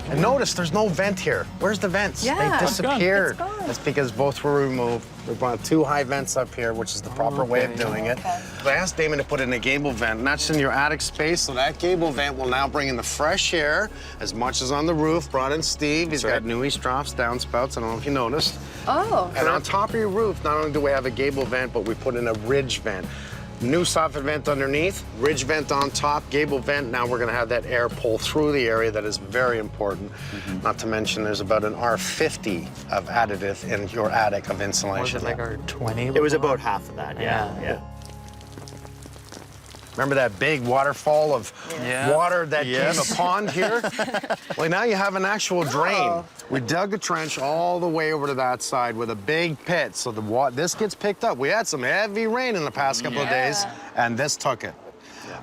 And notice there's no vent here. Where's the vents? Yeah, they disappeared. it's gone. That's because both were removed. We brought 2 high vents up here, which is the proper way of doing it. I asked Damon to put in a gable vent, and that's in your attic space, so that gable vent will now bring in the fresh air as much as on the roof. Brought in Steve. He's got new east troughs, downspouts. I don't know if you noticed. Oh. And on top of your roof, not only do we have a gable vent, but we put in a ridge vent. New soffit vent underneath, ridge vent on top, gable vent. Now we're gonna have that air pull through the area. That is very important. Not to mention there's about an R50 of additive in your attic of insulation. Was it like our 20? It was about half of that, yeah. Remember that big waterfall of water that came a pond here? Well, now you have an actual drain. We dug a trench all the way over to that side with a big pit, so this gets picked up. We had some heavy rain in the past couple of days, and this took it.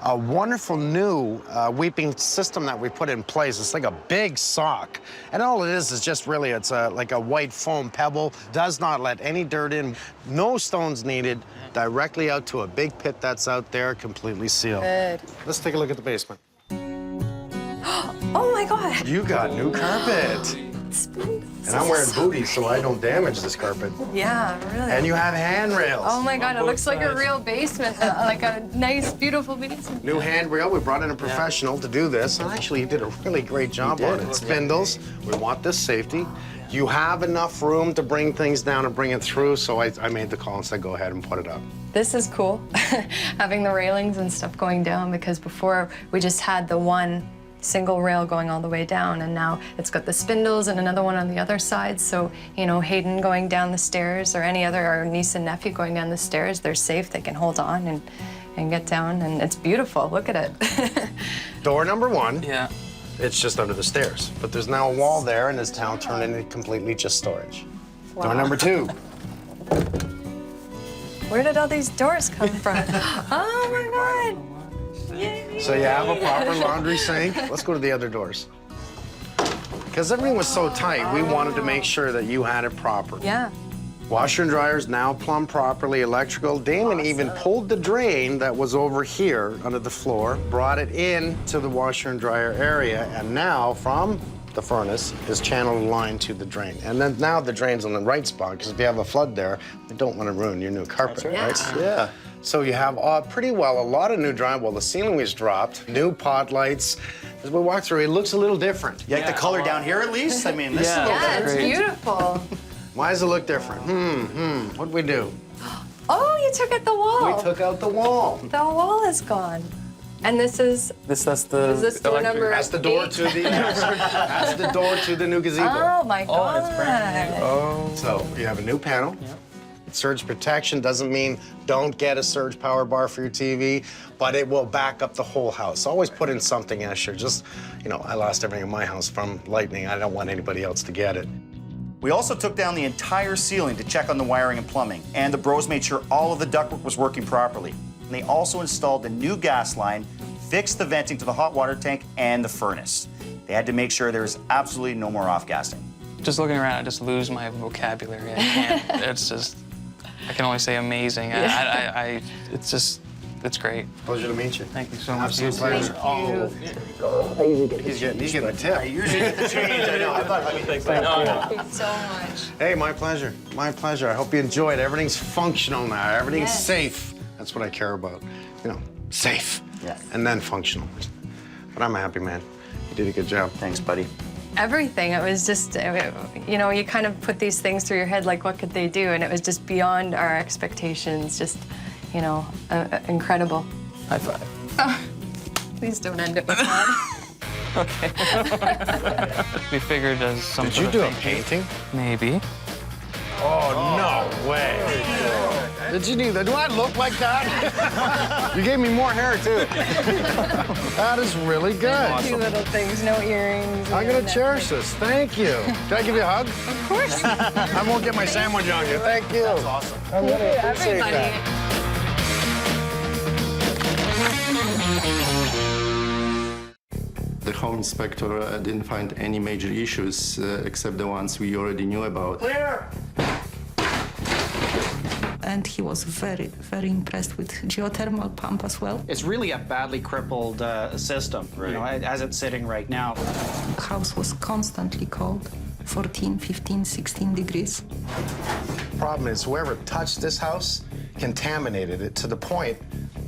A wonderful new weeping system that we put in place. It's like a big sock. And all it is just really, it's like a white foam pebble. Does not let any dirt in. No stones needed. Directly out to a big pit that's out there, completely sealed. Good. Let's take a look at the basement. Oh my God. You got new carpet. And I'm wearing booties so I don't damage this carpet. Yeah, really. And you have handrails. Oh my God, it looks like a real basement, like a nice, beautiful basement. New handrail. We brought in a professional to do this, and actually he did a really great job on it. Spindles. We want this safety. You have enough room to bring things down and bring it through, so I made the call and said, go ahead and put it up. This is cool, having the railings and stuff going down, because before we just had the one single rail going all the way down, and now it's got the spindles and another one on the other side. So, you know, Hayden going down the stairs or any other, our niece and nephew going down the stairs, they're safe, they can hold on and get down, and it's beautiful. Look at it. Door number 1. Yeah. It's just under the stairs, but there's now a wall there, and it's now turned into completely just storage. Wow. Door number 2. Where did all these doors come from? Oh my God. Yay. So you have a proper laundry sink. Let's go to the other doors. Because everything was so tight, we wanted to make sure that you had it proper. Yeah. Washer and dryer's now plumbed properly, electrical. Damon even pulled the drain that was over here under the floor, brought it in to the washer and dryer area, and now from the furnace is channeled line to the drain. And then now the drain's on the right spot, because if you have a flood there, you don't want to ruin your new carpet, right? Yeah. So you have pretty well a lot of new drywall. The ceiling was dropped, new pot lights. As we walk through, it looks a little different. You like the color down here at least? I mean, this is a little Yeah, it's better. beautiful. Why does it look different? What'd we do? Oh, you took out the wall. We took out the wall. The wall is gone. And this is, That's the is this door number That's the door 8? to the, that's the door to the new gazebo. Oh my God. it's brand new. Oh. So you have a new panel. Surge protection doesn't mean don't get a surge power bar for your TV, but it will back up the whole house. Always put in something extra. Just, you know, I lost everything in my house from lightning. I don't want anybody else to get it. We also took down the entire ceiling to check on the wiring and plumbing, and the bros made sure all of the ductwork was working properly. And they also installed a new gas line, fixed the venting to the hot water tank and the furnace. They had to make sure there was absolutely no more off-gassing. Just looking around, I just lose my vocabulary. I can't. It's just, I can only say amazing. It's just, it's great. Pleasure to meet you. Thank you so much. Absolute pleasure. He's getting a tip. I usually get the change. I know. I thought I'd be Thank you so much. Hey, my pleasure. My pleasure. I hope you enjoyed. Everything's functional now. Everything's safe. That's what I care about. You know, safe. Yes. And then functional. But I'm a happy man. You did a good job. Thanks, buddy. Everything. It was just, you know, you kind of put these things through your head, like, what could they do? And it was just beyond our expectations. Just, you know, incredible. High five. Oh, please don't end it with that. Okay. We figured as some Did sort you of do a fake- painting? Maybe. Oh, no way. Did you do that? Do I look like that? You gave me more hair, too. That is really good. Two little things, no earrings. I'm going to cherish this. Thank you. Can I give you a hug? Of course. I won't get my sandwich on you. Thank you. That's awesome. I really appreciate that. The home inspector didn't find any major issues except the ones we already knew about. Clear. And he was very, very impressed with geothermal pump as well. It's really a badly crippled system, you know, as it's sitting right now. The house was constantly cold, 14, 15, 16 degrees. Problem is, whoever touched this house contaminated it to the point,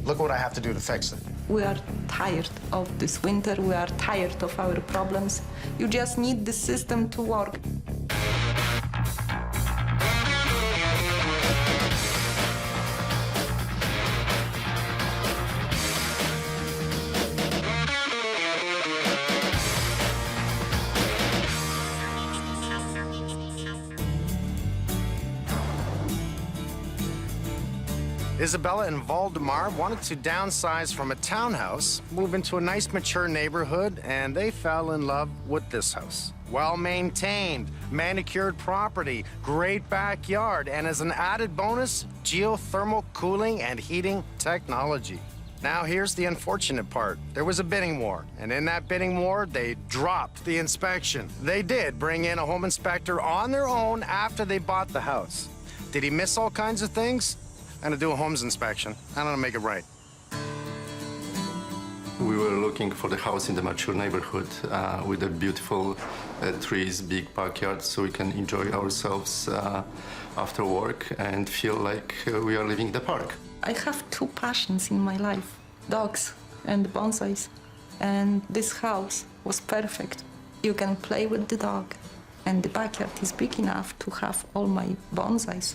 look what I have to do to fix it. We are tired of this winter. We are tired of our problems. You just need the system to work. Isabella and Valdemar wanted to downsize from a townhouse, move into a nice mature neighborhood, and they fell in love with this house. Well-maintained, manicured property, great backyard, and as an added bonus, geothermal cooling and heating technology. Now here's the unfortunate part. There was a bidding war, and in that bidding war, they dropped the inspection. They did bring in a home inspector on their own after they bought the house. Did he miss all kinds of things? I'm gonna do a Holmes inspection. I'm gonna make it right. We were looking for the house in the mature neighborhood with the beautiful trees, big backyard, so we can enjoy ourselves after work and feel like we are living in the park. I have two passions in my life, dogs and bonsais. And this house was perfect. You can play with the dog, and the backyard is big enough to have all my bonsais.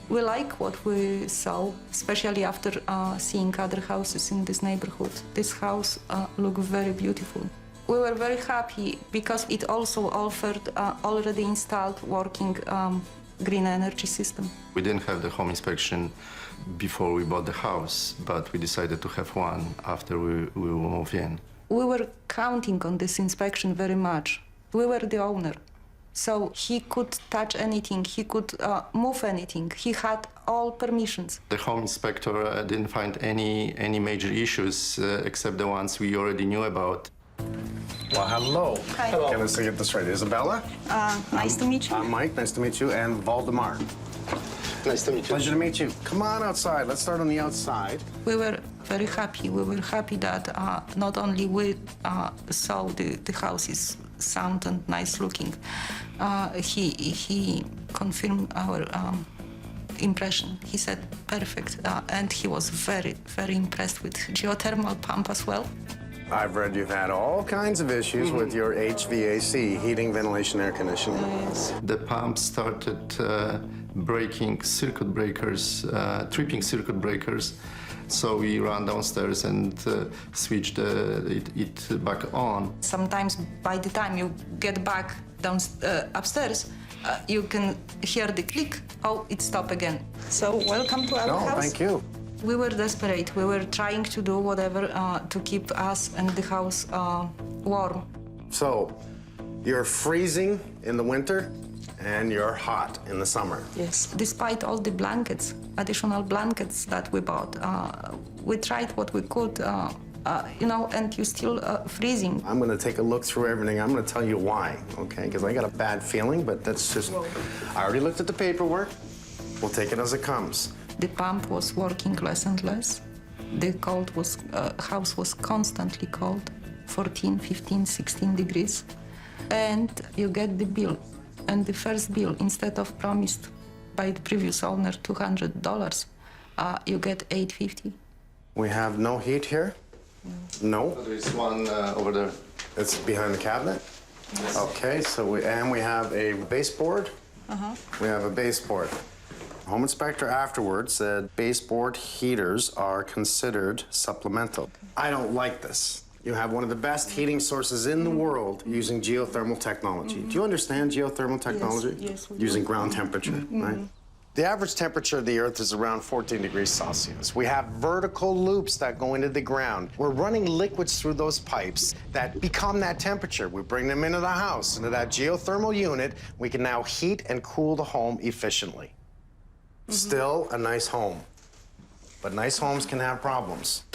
We like what we saw, especially after seeing other houses in this neighborhood. This house looked very beautiful. We were very happy because it also offered already installed working green energy system. We didn't have the home inspection before we bought the house, but we decided to have one after we moved in. We were counting on this inspection very much. We were the owner. So he could touch anything, he could move anything. He had all permissions. The home inspector didn't find any major issues except the ones we already knew about. Well, hello. Hi. Okay, let's get this right. Isabella? Nice to meet you. I'm Mike, nice to meet you, and Valdemar. Nice to meet you. Pleasure to meet you. Come on outside. Let's start on the outside. We were very happy. We were happy that not only we saw the house is sound and nice looking, he confirmed our impression. He said perfect, and he was very, very impressed with geothermal pump as well. I've read you've had all kinds of issues with your HVAC, heating, ventilation, air conditioning. Yes. The pump started breaking circuit breakers, tripping circuit breakers. So we ran downstairs and switched it back on. Sometimes by the time you get back down upstairs, you can hear the click. Oh, it stopped again. So welcome to our house. Thank you. We were desperate. We were trying to do whatever to keep us and the house warm. So, you're freezing in the winter and you're hot in the summer. Yes. Despite all the blankets, additional blankets that we bought, we tried what we could, you know, and you're still freezing. I'm gonna take a look through everything. I'm gonna tell you why, okay? Because I got a bad feeling, but that's just, I already looked at the paperwork. We'll take it as it comes. The pump was working less and less. The house was constantly cold, 14, 15, 16 degrees. And you get the bill. And the first bill, instead of promised by the previous owner $200, you get $850. We have no heat here? No. There's one over there. It's behind the cabinet? Okay, so we have a baseboard. We have a baseboard. Home inspector afterwards said baseboard heaters are considered supplemental. I don't like this. You have one of the best heating sources in the world using geothermal technology. Do you understand geothermal technology? Yes, we do. Using ground temperature, right? The average temperature of the Earth is around 14 degrees Celsius. We have vertical loops that go into the ground. We're running liquids through those pipes that become that temperature. We bring them into the house, into that geothermal unit. We can now heat and cool the home efficiently. Still a nice home, but nice homes can have problems.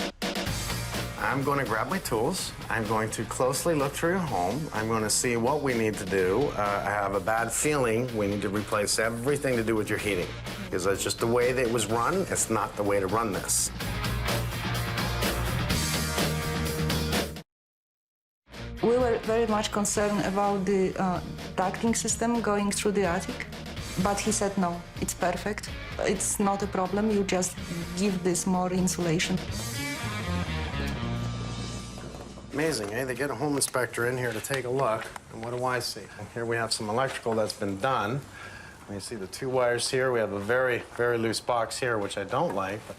I'm going to grab my tools. I'm going to closely look through your home. I'm going to see what we need to do. I have a bad feeling we need to replace everything to do with your heating, because that's just the way that it was run. It's not the way to run this. We were very much concerned about the ducting system going through the attic, but he said no, it's perfect. It's not a problem, you just give this more insulation. Amazing, eh? They get a home inspector in here to take a look, and what do I see? Here we have some electrical that's been done. You see the two wires here. We have a very, very loose box here, which I don't like, but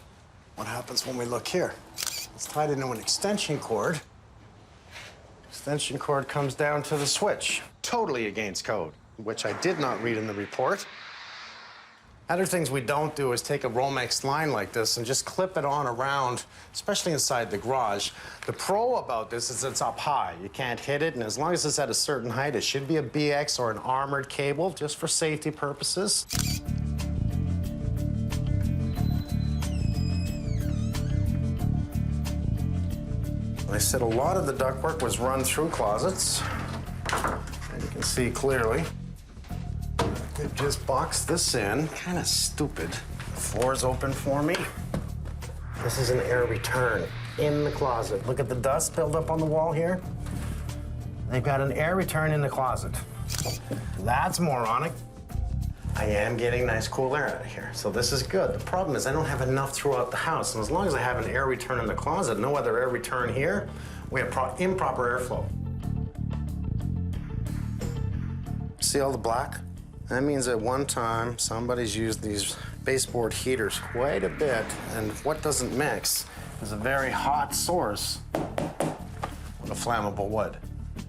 what happens when we look here? It's tied into an extension cord. Extension cord comes down to the switch. Totally against code, which I did not read in the report. Other things we don't do is take a Romex line like this and just clip it on around, especially inside the garage. The pro about this is it's up high. You can't hit it, and as long as it's at a certain height, it should be a BX or an armored cable, just for safety purposes. I said a lot of the ductwork was run through closets, and you can see clearly. It just boxed this in. Kind of stupid. The floor's open for me. This is an air return in the closet. Look at the dust buildup on the wall here. They've got an air return in the closet. That's moronic. I am getting nice cool air out of here, so this is good. The problem is I don't have enough throughout the house, and as long as I have an air return in the closet, no other air return here, we have improper airflow. See all the black? That means at one time, somebody's used these baseboard heaters quite a bit, and what doesn't mix is a very hot source of flammable wood.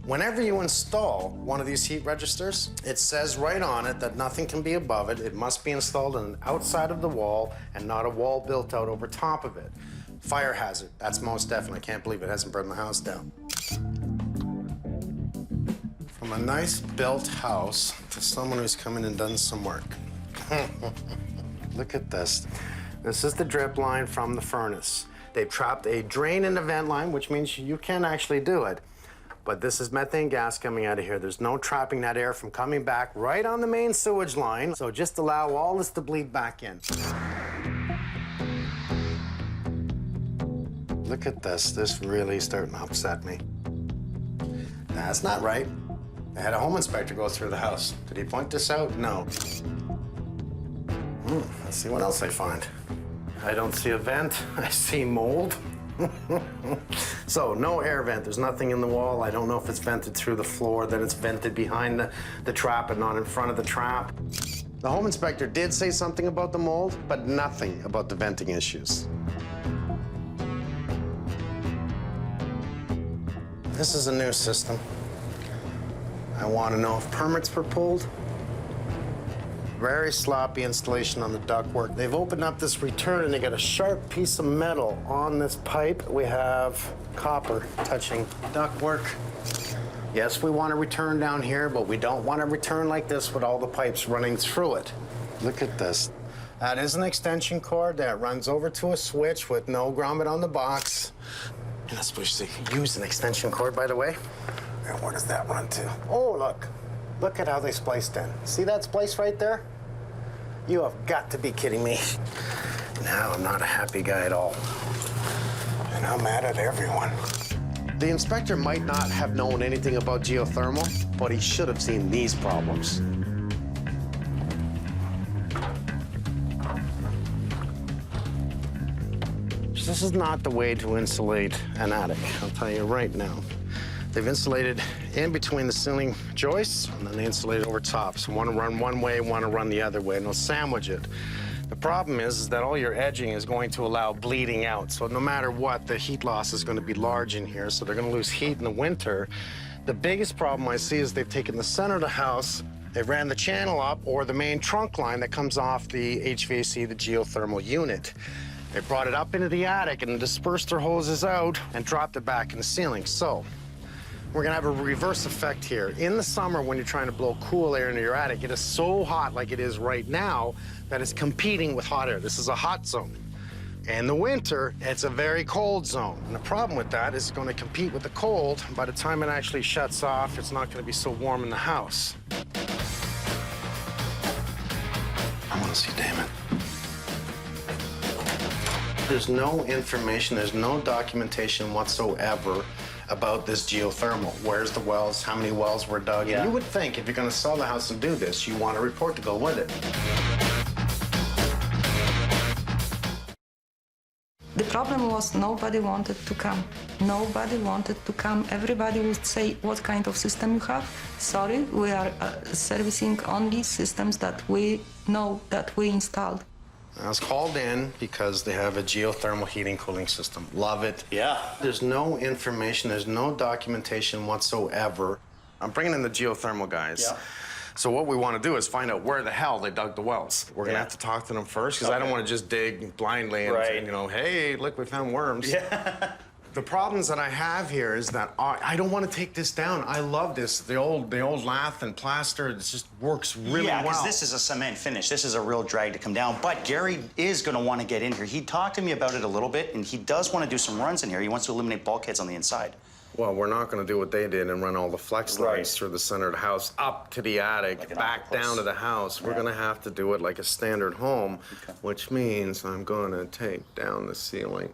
Whenever you install one of these heat registers, it says right on it that nothing can be above it. It must be installed on the outside of the wall and not a wall built out over top of it. Fire hazard, that's most definitely. I can't believe it hasn't burned the house down. From a nice built house to someone who's come in and done some work. Look at this. This is the drip line from the furnace. They've trapped a drain in the vent line, which means you can actually do it. But this is methane gas coming out of here. There's no trapping that air from coming back right on the main sewage line. So just allow all this to bleed back in. Look at this. This really is starting to upset me. That's not right. I had a home inspector go through the house. Did he point this out? No. Let's see what else I find. I don't see a vent. I see mold. So no air vent. There's nothing in the wall. I don't know if it's vented through the floor, that it's vented behind the trap and not in front of the trap. The home inspector did say something about the mold, but nothing about the venting issues. This is a new system. I want to know if permits were pulled. Very sloppy installation on the ductwork. They've opened up this return and they got a sharp piece of metal on this pipe. We have copper touching ductwork. Yes, we want to return down here, but we don't want to return like this with all the pipes running through it. Look at this. That is an extension cord that runs over to a switch with no grommet on the box. You're not supposed to use an extension cord, by the way. And where does that run to? Oh, look. Look at how they spliced in. See that splice right there? You have got to be kidding me. Now I'm not a happy guy at all. And I'm mad at everyone. The inspector might not have known anything about geothermal, but he should have seen these problems. This is not the way to insulate an attic, I'll tell you right now. They've insulated in between the ceiling joists, and then they insulate over top. So one to run one way, one to run the other way, and they'll sandwich it. The problem is that all your edging is going to allow bleeding out. So no matter what, the heat loss is going to be large in here, so they're going to lose heat in the winter. The biggest problem I see is they've taken the center of the house, they ran the channel up, or the main trunk line that comes off the HVAC, the geothermal unit. They brought it up into the attic and dispersed their hoses out and dropped it back in the ceiling. So we're gonna have a reverse effect here. In the summer, when you're trying to blow cool air into your attic, it is so hot like it is right now that it's competing with hot air. This is a hot zone. In the winter, it's a very cold zone. And the problem with that is it's gonna compete with the cold. By the time it actually shuts off, it's not gonna be so warm in the house. I wanna see Damon. There's no information, there's no documentation whatsoever about this geothermal. Where's the wells? How many wells were dug? Yeah. You would think if you're going to sell the house and do this, you want a report to go with it. The problem was nobody wanted to come. Nobody wanted to come. Everybody would say, what kind of system you have? Sorry, we are servicing only systems that we know that we installed. I was called in because they have a geothermal heating cooling system. Love it. Yeah. There's no information, there's no documentation whatsoever. I'm bringing in the geothermal guys. Yeah. So what we want to do is find out where the hell they dug the wells. We're gonna have to talk to them first because I don't want to just dig blindly and say, you know, hey, look, we found worms. Yeah. The problems that I have here is that I don't want to take this down. I love this. The old lath and plaster, it just works really Yeah, well. because this is a cement finish. This is a real drag to come down. But Gary is going to want to get in here. He talked to me about it a little bit, and he does want to do some runs in here. He wants to eliminate bulkheads on the inside. Well, we're not going to do what they did and run all the flex lines through the center of the house, up to the attic, Like back down to the house. We're going to have to do it like a standard home, which means I'm going to take down the ceiling.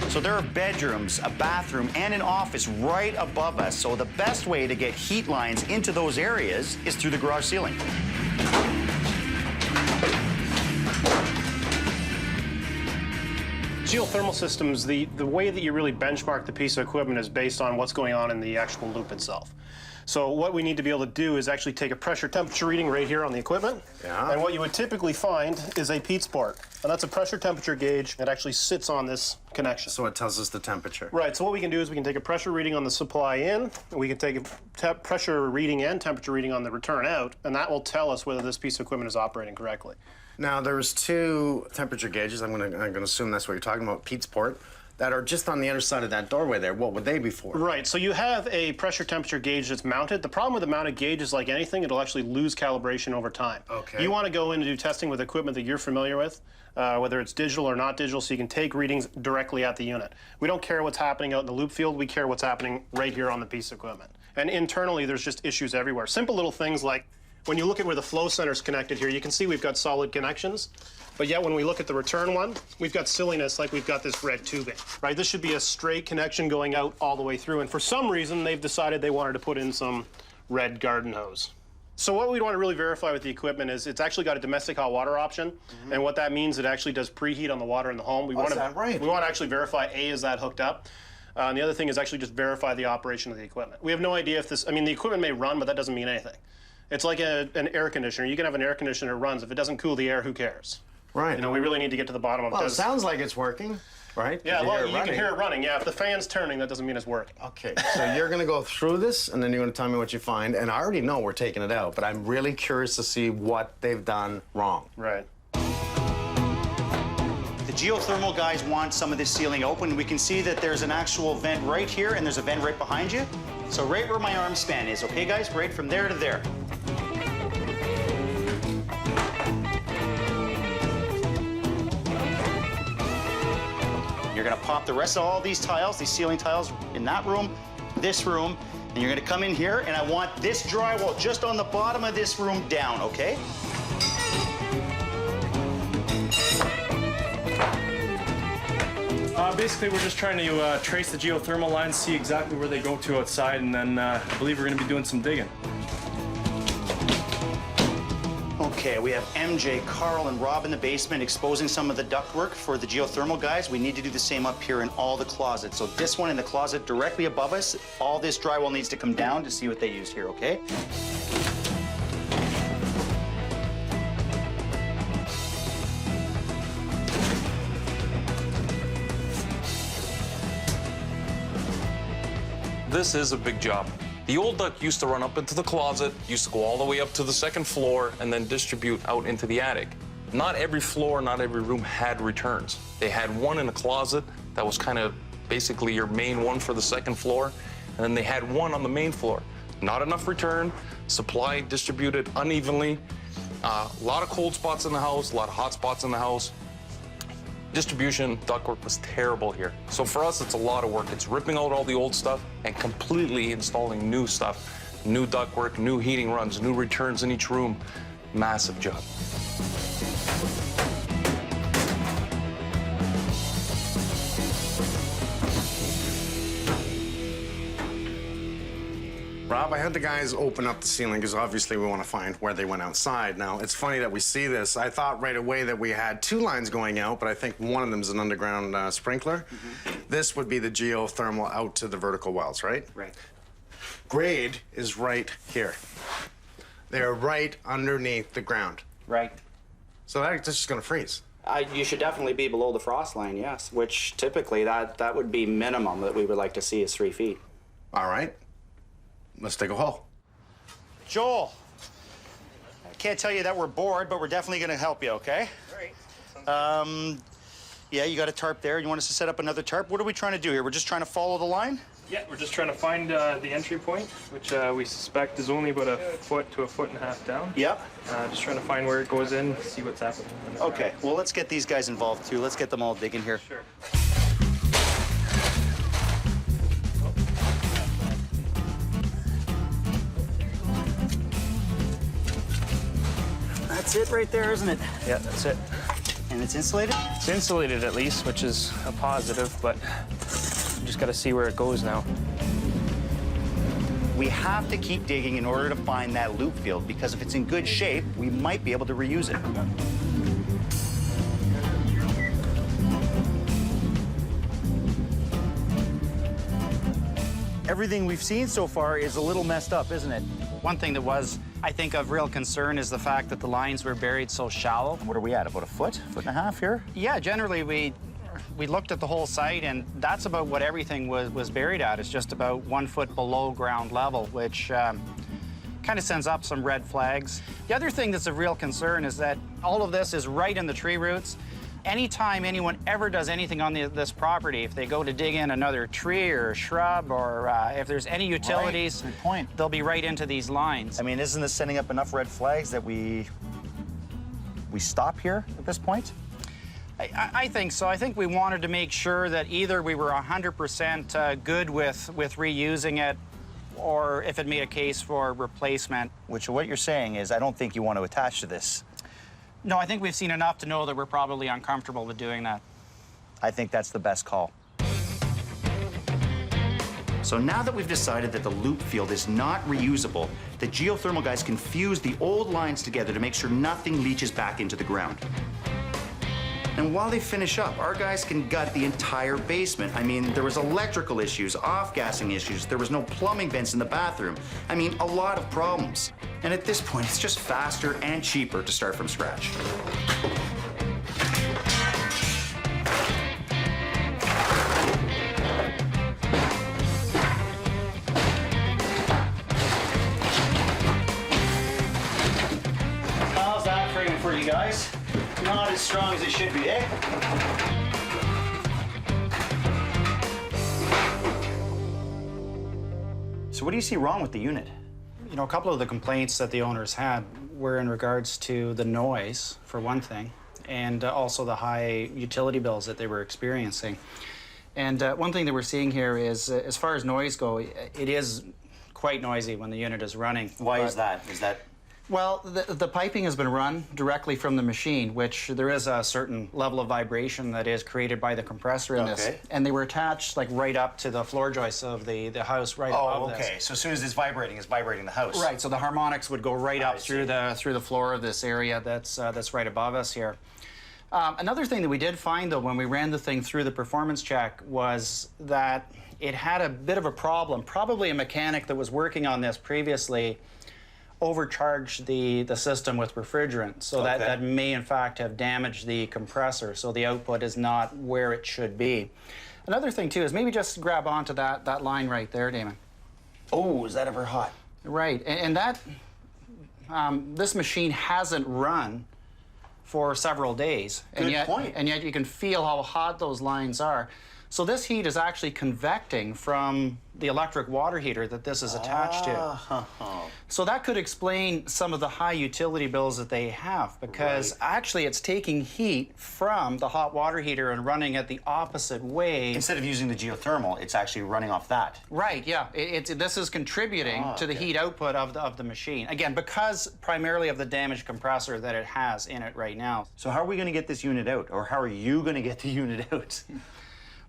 So there are bedrooms, a bathroom, and an office right above us. So the best way to get heat lines into those areas is through the garage ceiling. Geothermal systems, the way that you really benchmark the piece of equipment is based on what's going on in the actual loop itself. So what we need to be able to do is actually take a pressure temperature reading right here on the equipment. Yeah. And what you would typically find is a Pete Sport. And that's a pressure temperature gauge that actually sits on this connection. So it tells us the temperature. Right, so what we can do is we can take a pressure reading on the supply in, and we can take a pressure reading and temperature reading on the return out, and that will tell us whether this piece of equipment is operating correctly. Now, there's two temperature gauges. I'm gonna assume that's what you're talking about, Pete's Port, that are just on the other side of that doorway there. What would they be for? Right, so you have a pressure temperature gauge that's mounted. The problem with the mounted gauge is like anything, it'll actually lose calibration over time. Okay. You want to go in and do testing with equipment that you're familiar with, whether it's digital or not digital, so you can take readings directly at the unit. We don't care what's happening out in the loop field, we care what's happening right here on the piece of equipment. And internally, there's just issues everywhere. Simple little things like, when you look at where the flow center's connected here, you can see we've got solid connections. But yet when we look at the return one, we've got silliness like we've got this red tubing, right? This should be a straight connection going out all the way through. And for some reason, they've decided they wanted to put in some red garden hose. So what we want to really verify with the equipment is it's actually got a domestic hot water option. And what that means, it actually does preheat on the water in the home. We want to actually verify, A, is that hooked up? And the other thing is actually just verify the operation of the equipment. We have no idea if this, I mean, the equipment may run, but that doesn't mean anything. It's like an air conditioner. You can have an air conditioner that runs. If it doesn't cool the air, who cares? Right. You know, we really need to get to the bottom of Well, it. it sounds like it's working, right? Yeah, well, you can hear it running. Yeah, if the fan's turning, that doesn't mean it's working. Okay, so you're going to go through this, and then you're going to tell me what you find. And I already know we're taking it out, but I'm really curious to see what they've done wrong. Right. The geothermal guys want some of this ceiling open. We can see that there's an actual vent right here, and there's a vent right behind you. So right where my arm span is, okay, guys? Right from there to there. You're gonna pop the rest of all these tiles, these ceiling tiles, in that room, this room, and you're gonna come in here, and I want this drywall just on the bottom of this room down, okay? Basically, we're just trying to trace the geothermal lines, see exactly where they go to outside, and then I believe we're going to be doing some digging. Okay, we have MJ, Carl, and Rob in the basement exposing some of the ductwork for the geothermal guys. We need to do the same up here in all the closets. So this one in the closet directly above us, all this drywall needs to come down to see what they used here, okay? This is a big job. The old duct used to run up into the closet, used to go all the way up to the second floor, and then distribute out into the attic. Not every floor, not every room had returns. They had one in the closet that was kind of basically your main one for the second floor, and then they had one on the main floor. Not enough return, supply distributed unevenly, a lot of cold spots in the house, a lot of hot spots in the house. Distribution ductwork was terrible here. So for us, it's a lot of work. It's ripping out all the old stuff and completely installing new stuff. New ductwork, new heating runs, new returns in each room. Massive job. Rob, I had the guys open up the ceiling because obviously we want to find where they went outside. Now, it's funny that we see this. I thought right away that we had two lines going out, but I think one of them is an underground sprinkler. This would be the geothermal out to the vertical wells, right? Right. Grade is right here. They're right underneath the ground. Right. So that's just going to freeze. You should definitely be below the frost line, yes, which typically that would be minimum that we would like to see is 3 feet. All right. Let's dig a hole. Joel, I can't tell you that we're bored, but we're definitely going to help you, okay? All right. Yeah, you got a tarp there. You want us to set up another tarp? What are we trying to do here? We're just trying to follow the line? Yeah, we're just trying to find the entry point, which we suspect is only about 1 foot to 1.5 foot down. Yep. Just trying to find where it goes in, see what's happening. Okay, well, let's get these guys involved, too. Let's get them all digging here. Sure. That's it right there, isn't it? Yeah, that's it. And it's insulated? It's insulated at least, which is a positive, but we just got to see where it goes now. We have to keep digging in order to find that loop field, because if it's in good shape, we might be able to reuse it. Everything we've seen so far is a little messed up, isn't it? One thing that was, I think, of real concern is the fact that the lines were buried so shallow. What are we at, about 1 foot, 1.5 feet here? Yeah, generally we looked at the whole site, and that's about what everything was buried at. It's just about 1 foot below ground level, which kind of sends up some red flags. The other thing that's of real concern is that all of this is right in the tree roots. Anytime anyone ever does anything on this property, if they go to dig in another tree or a shrub, or if there's any utilities, Good point. they'll be right into these lines. I mean, isn't this sending up enough red flags that we stop here at this point? I think so. I think we wanted to make sure that either we were 100% good with reusing it, or if it made a case for replacement. Which what you're saying is I don't think you want to attach to this. No, I think we've seen enough to know that we're probably uncomfortable with doing that. I think that's the best call. So now that we've decided that the loop field is not reusable, the geothermal guys can fuse the old lines together to make sure nothing leaches back into the ground. And while they finish up, our guys can gut the entire basement. I mean, there was electrical issues, off-gassing issues, there was no plumbing vents in the bathroom. I mean, a lot of problems. And at this point, it's just faster and cheaper to start from scratch. How's that framing for you guys? Not as strong as it should be, eh? So what do you see wrong with the unit? You know, a couple of the complaints that the owners had were in regards to the noise, for one thing, and also the high utility bills that they were experiencing. And one thing that we're seeing here is, as far as noise go, it is quite noisy when the unit is running. Why is that? Is that Well, the piping has been run directly from the machine, which there is a certain level of vibration that is created by the compressor in this. And they were attached like right up to the floor joists of the house right above this. Oh, okay. So as soon as it's vibrating the house. Right, so the harmonics would go right up through the floor of this area that's right above us here. Another thing that we did find, though, when we ran the thing through the performance check was that it had a bit of a problem. Probably a mechanic that was working on this previously overcharged the system with refrigerant, so that may in fact have damaged the compressor, so the output is not where it should be. Another thing too is maybe just grab onto that line right there, Damon. Oh, is that ever hot? Right, and that this machine hasn't run for several days, and yet you can feel how hot those lines are. So this heat is actually convecting from the electric water heater that this is attached to. So that could explain some of the high utility bills that they have, because actually it's taking heat from the hot water heater and running it the opposite way. Instead of using the geothermal, it's actually running off that. Right, yeah. This is contributing to the heat output of the machine. Again, because primarily of the damaged compressor that it has in it right now. So how are we going to get this unit out? Or how are you going to get the unit out?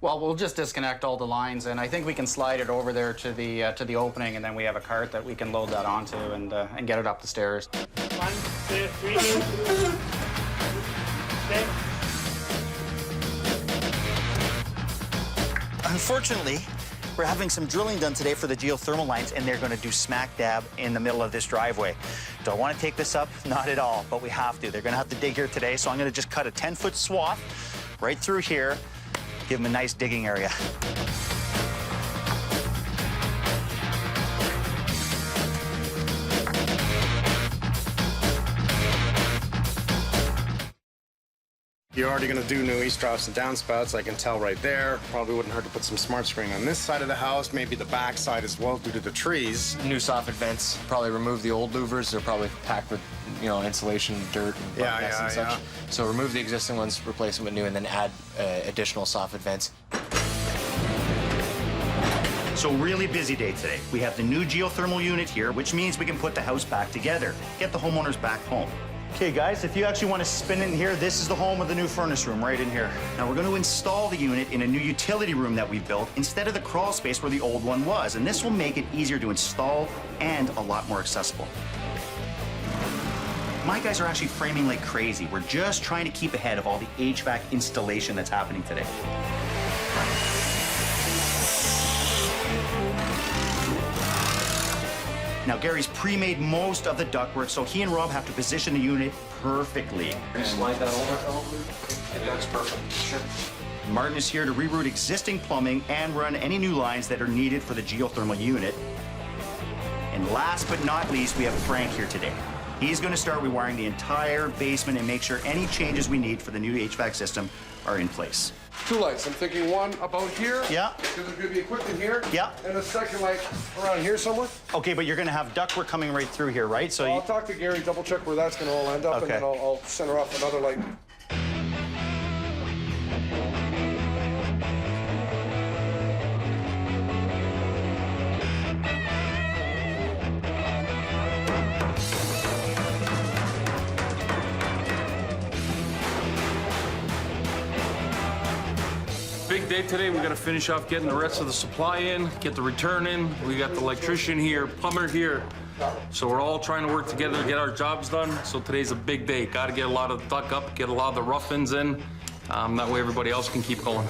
Well, we'll just disconnect all the lines, and I think we can slide it over there to the opening, and then we have a cart that we can load that onto and get it up the stairs. 1, 2, 3, 6. Unfortunately, we're having some drilling done today for the geothermal lines, and they're going to do smack dab in the middle of this driveway. Do I want to take this up? Not at all, but we have to. They're going to have to dig here today, so I'm going to just cut a 10-foot swath right through here. Give them a nice digging area. You're already going to do new east troughs and downspouts, I can tell right there. Probably wouldn't hurt to put some smart screen on this side of the house, maybe the back side as well due to the trees. New soffit vents, probably remove the old louvers. They're probably packed with, insulation, dirt, and and such. So remove the existing ones, replace them with new, and then add additional soffit vents. So really busy day today. We have the new geothermal unit here, which means we can put the house back together, get the homeowners back home. Okay, guys, if you actually want to spin in here, this is the home of the new furnace room right in here. Now, we're going to install the unit in a new utility room that we built instead of the crawl space where the old one was, and this will make it easier to install and a lot more accessible. My guys are actually framing like crazy. We're just trying to keep ahead of all the HVAC installation that's happening today. Now, Gary's pre-made most of the ductwork, so he and Rob have to position the unit perfectly. Slide that over. That's perfect. Sure. Martin is here to reroute existing plumbing and run any new lines that are needed for the geothermal unit. And last but not least, we have Frank here today. He's going to start rewiring the entire basement and make sure any changes we need for the new HVAC system are in place. 2 lights. I'm thinking one about here. Yeah. Because there's going to be equipment here. Yeah. And a second light around here somewhere. Okay, but you're going to have ductwork coming right through here, right? So I'll talk to Gary, double check where that's going to all end up, and then I'll center off another light. Big day today. We got to finish off getting the rest of the supply in, get the return in. We got the electrician here, plumber here. So we're all trying to work together to get our jobs done. So today's a big day. Got to get a lot of the duct up, get a lot of the rough ends in. That way everybody else can keep going.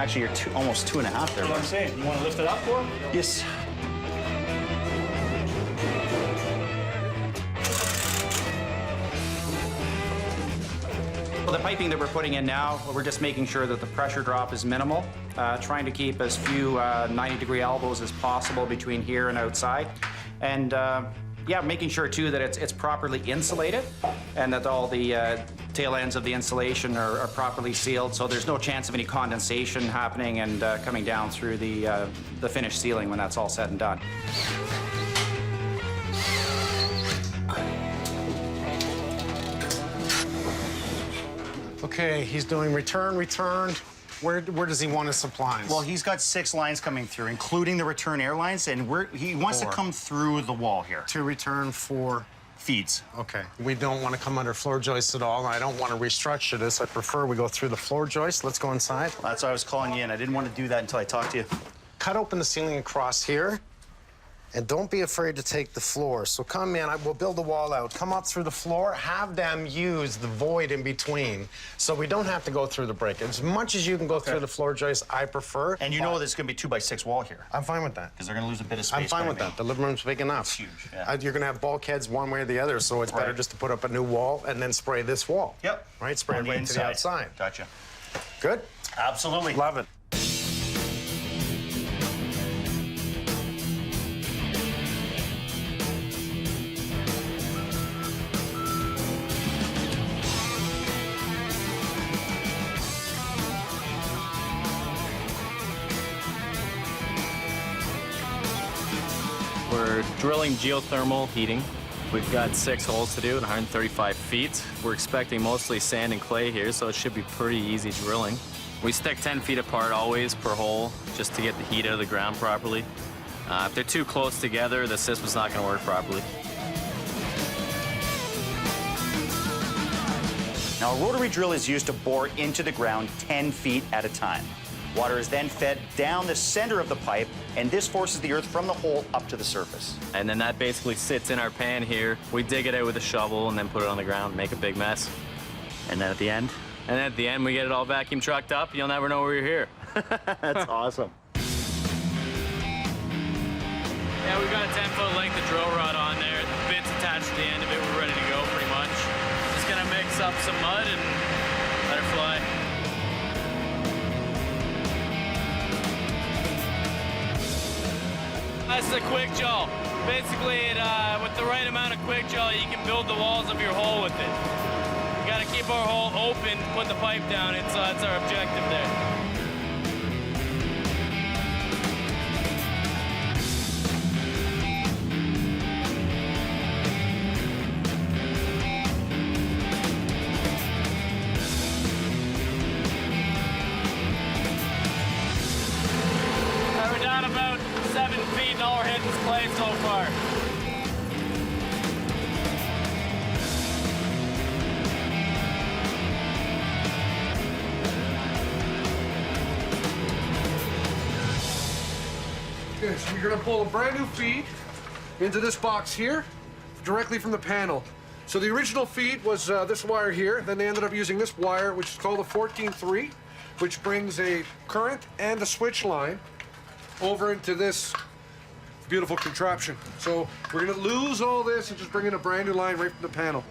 actually, you're almost 2.5 there. That's what I'm saying. You want to lift it up for him? Yes. Well, the piping that we're putting in now, we're just making sure that the pressure drop is minimal, trying to keep as few 90-degree elbows as possible between here and outside. And yeah, making sure too that it's properly insulated and that all the tail ends of the insulation are properly sealed, so there's no chance of any condensation happening and coming down through the finished ceiling when that's all said and done. Okay, he's doing return. Where does he want his supplies? Well, he's got 6 lines coming through, including the return air lines, and he wants to 4. come through the wall here. To return 4 feeds. Okay. We don't want to come under floor joists at all. I don't want to restructure this. I prefer we go through the floor joist. Let's go inside. That's why I was calling you in. I didn't want to do that until I talked to you. Cut open the ceiling across here. And don't be afraid to take the floor. So come in, we'll build the wall out. Come up through the floor, have them use the void in between. So we don't have to go through the break. As much as you can go through the floor joist, I prefer. And you know there's going to be 2x6 wall here. I'm fine with that. Because they're going to lose a bit of space. I'm fine with that. The living room's big enough. It's huge, yeah. You're going to have bulkheads one way or the other, so it's better just to put up a new wall and then spray this wall. Yep. Right? Spray it right to the outside. Gotcha. Good? Absolutely. Love it. We're drilling geothermal heating. We've got 6 holes to do at 135 feet. We're expecting mostly sand and clay here, so it should be pretty easy drilling. We stick 10 feet apart always per hole, just to get the heat out of the ground properly. If they're too close together, the system's not going to work properly. Now, a rotary drill is used to bore into the ground 10 feet at a time. Water is then fed down the center of the pipe, and this forces the earth from the hole up to the surface. And then that basically sits in our pan here. We dig it out with a shovel and then put it on the ground, make a big mess. And then at the end? And then at the end, we get it all vacuum trucked up. You'll never know we're here. That's awesome. Yeah, we've got a 10-foot length of drill rod on there. The bit's attached to the end of it. We're ready to go, pretty much. Just gonna mix up some mud and let her fly. That's the quick jaw. Basically, with the right amount of quick jaw, you can build the walls of your hole with it. We gotta keep our hole open, put the pipe down, so that's our objective there. We're down about 7 feet and all we're hitting is clay so far. Okay, so you're gonna pull a brand new feed into this box here, directly from the panel. So the original feed was this wire here, then they ended up using this wire, which is called a 14-3, which brings a current and a switch line over into this beautiful contraption. So we're gonna lose all this and just bring in a brand new line right from the panel.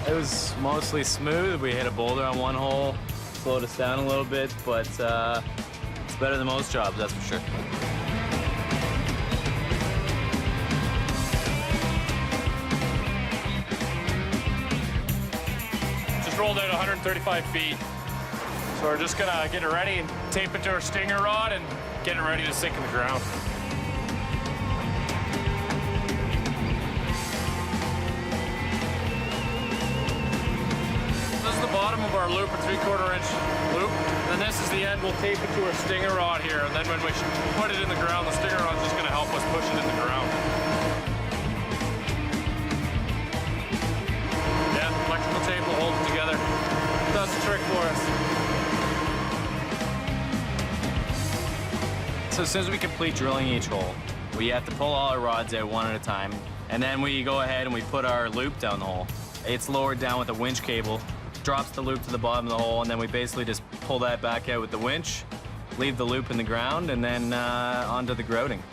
It was mostly smooth. We hit a boulder on one hole, slowed us down a little bit, but it's better than most jobs, that's for sure. Just rolled out 135 feet. So we're just gonna get it ready and tape it to our stinger rod and get it ready to sink in the ground. This is the bottom of our loop, a 3/4 inch loop. And this is the end. We'll tape it to our stinger rod here. And then when we put it in the ground, the stinger rod's just gonna help us push it in the ground. Yeah, electrical tape will hold it together. That's the trick for us. So as soon as we complete drilling each hole, we have to pull all our rods out one at a time, and then we go ahead and we put our loop down the hole. It's lowered down with a winch cable, drops the loop to the bottom of the hole, and then we basically just pull that back out with the winch, leave the loop in the ground, and then onto the grouting.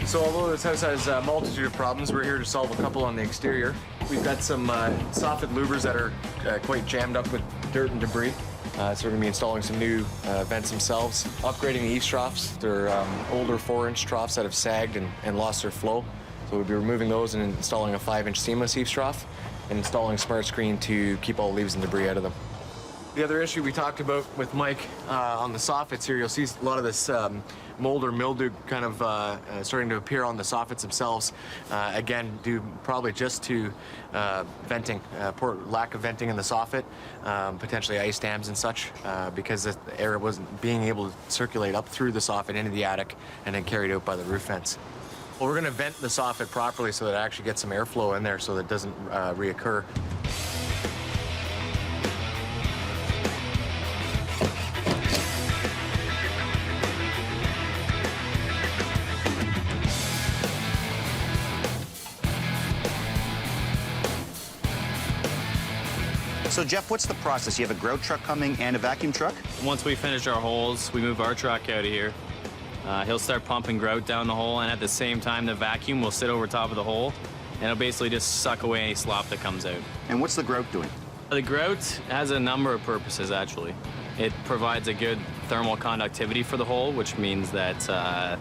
So although this house has a multitude of problems, we're here to solve a couple on the exterior. We've got some soffit louvers that are quite jammed up with dirt and debris. So we're going to be installing some new vents themselves, upgrading the eaves troughs. They're older 4-inch troughs that have sagged and lost their flow. So we'll be removing those and installing a 5-inch seamless eaves trough and installing smart screen to keep all leaves and debris out of them. The other issue we talked about with Mike on the soffits here, you'll see a lot of this mold or mildew kind of starting to appear on the soffits themselves. Again, due probably just to venting, poor lack of venting in the soffit, potentially ice dams and such, because the air wasn't being able to circulate up through the soffit into the attic and then carried out by the roof vents. Well, we're going to vent the soffit properly so that it actually gets some airflow in there so that it doesn't reoccur. So Jeff, what's the process? You have a grout truck coming and a vacuum truck? Once we finish our holes, we move our truck out of here. He'll start pumping grout down the hole, and at the same time, the vacuum will sit over top of the hole, and it'll basically just suck away any slop that comes out. And what's the grout doing? The grout has a number of purposes, actually. It provides a good thermal conductivity for the hole, which means that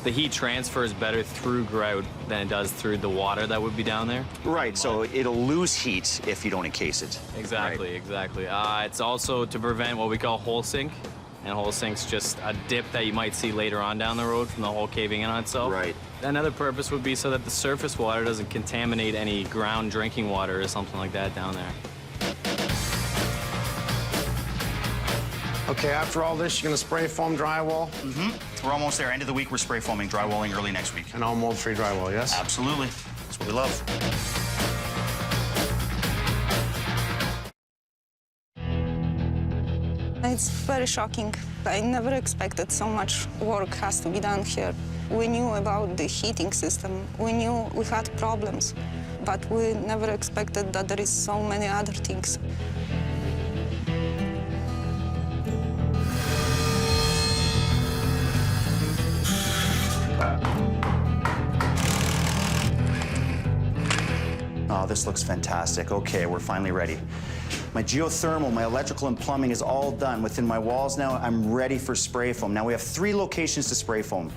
the heat transfers better through grout than it does through the water that would be down there. Right, so it'll lose heat if you don't encase it. Exactly, Right. exactly. It's also to prevent what we call hole sink. And hole sink's just a dip that you might see later on down the road from the hole caving in on itself. Right. Another purpose would be so that the surface water doesn't contaminate any ground drinking water or something like that down there. Okay, after all this, you're gonna spray foam drywall? Mm-hmm. We're almost there. End of the week, we're spray foaming, drywalling early next week. And all mold-free drywall, yes? Absolutely. That's what we love. It's very shocking. I never expected so much work has to be done here. We knew about the heating system. We knew we had problems, but we never expected that there is so many other things. Oh, this looks fantastic. Okay, we're finally ready. My geothermal, my electrical and plumbing is all done. Within my walls now, I'm ready for spray foam. Now we have 3 locations to spray foam.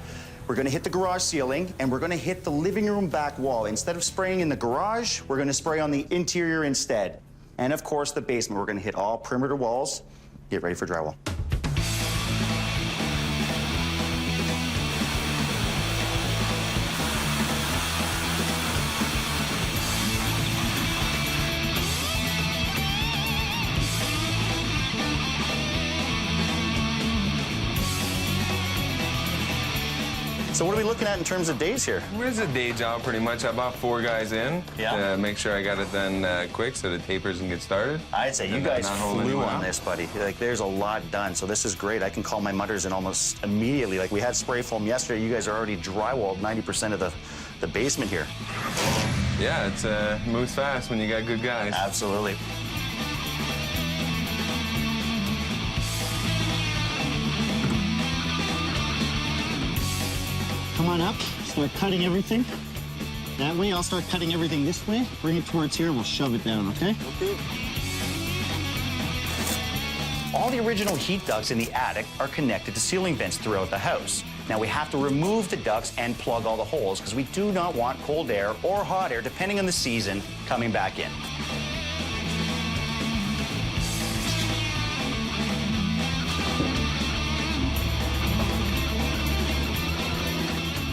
We're gonna hit the garage ceiling and we're gonna hit the living room back wall. Instead of spraying in the garage, we're gonna spray on the interior instead. And of course, the basement, we're gonna hit all perimeter walls. Get ready for drywall. So what are we looking at in terms of days here? It's a day job pretty much. I bought 4 guys in to make sure I got it done quick so the tapers can get started. I'd say you And guys not hold flew anyone on up. this, buddy. Like, there's a lot done, so this is great. I can call my mutters in almost immediately. Like, we had spray foam yesterday. You guys are already drywalled 90% of the basement here. Yeah, it's moves fast when you got good guys. Absolutely. Come on up, start cutting everything. That way, I'll start cutting everything this way. Bring it towards here, and we'll shove it down, okay? Okay. All the original heat ducts in the attic are connected to ceiling vents throughout the house. Now, we have to remove the ducts and plug all the holes because we do not want cold air or hot air, depending on the season, coming back in.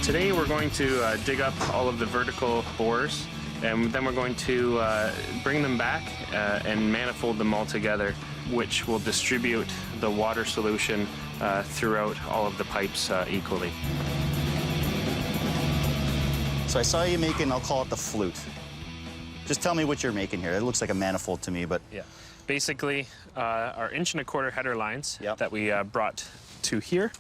Today we're going to dig up all of the vertical bores, and then we're going to bring them back and manifold them all together, which will distribute the water solution throughout all of the pipes equally. So I saw you making, I'll call it the flute. Just tell me what you're making here. It looks like a manifold to me, but... Yeah. Basically, our 1.25-inch header lines that we brought to here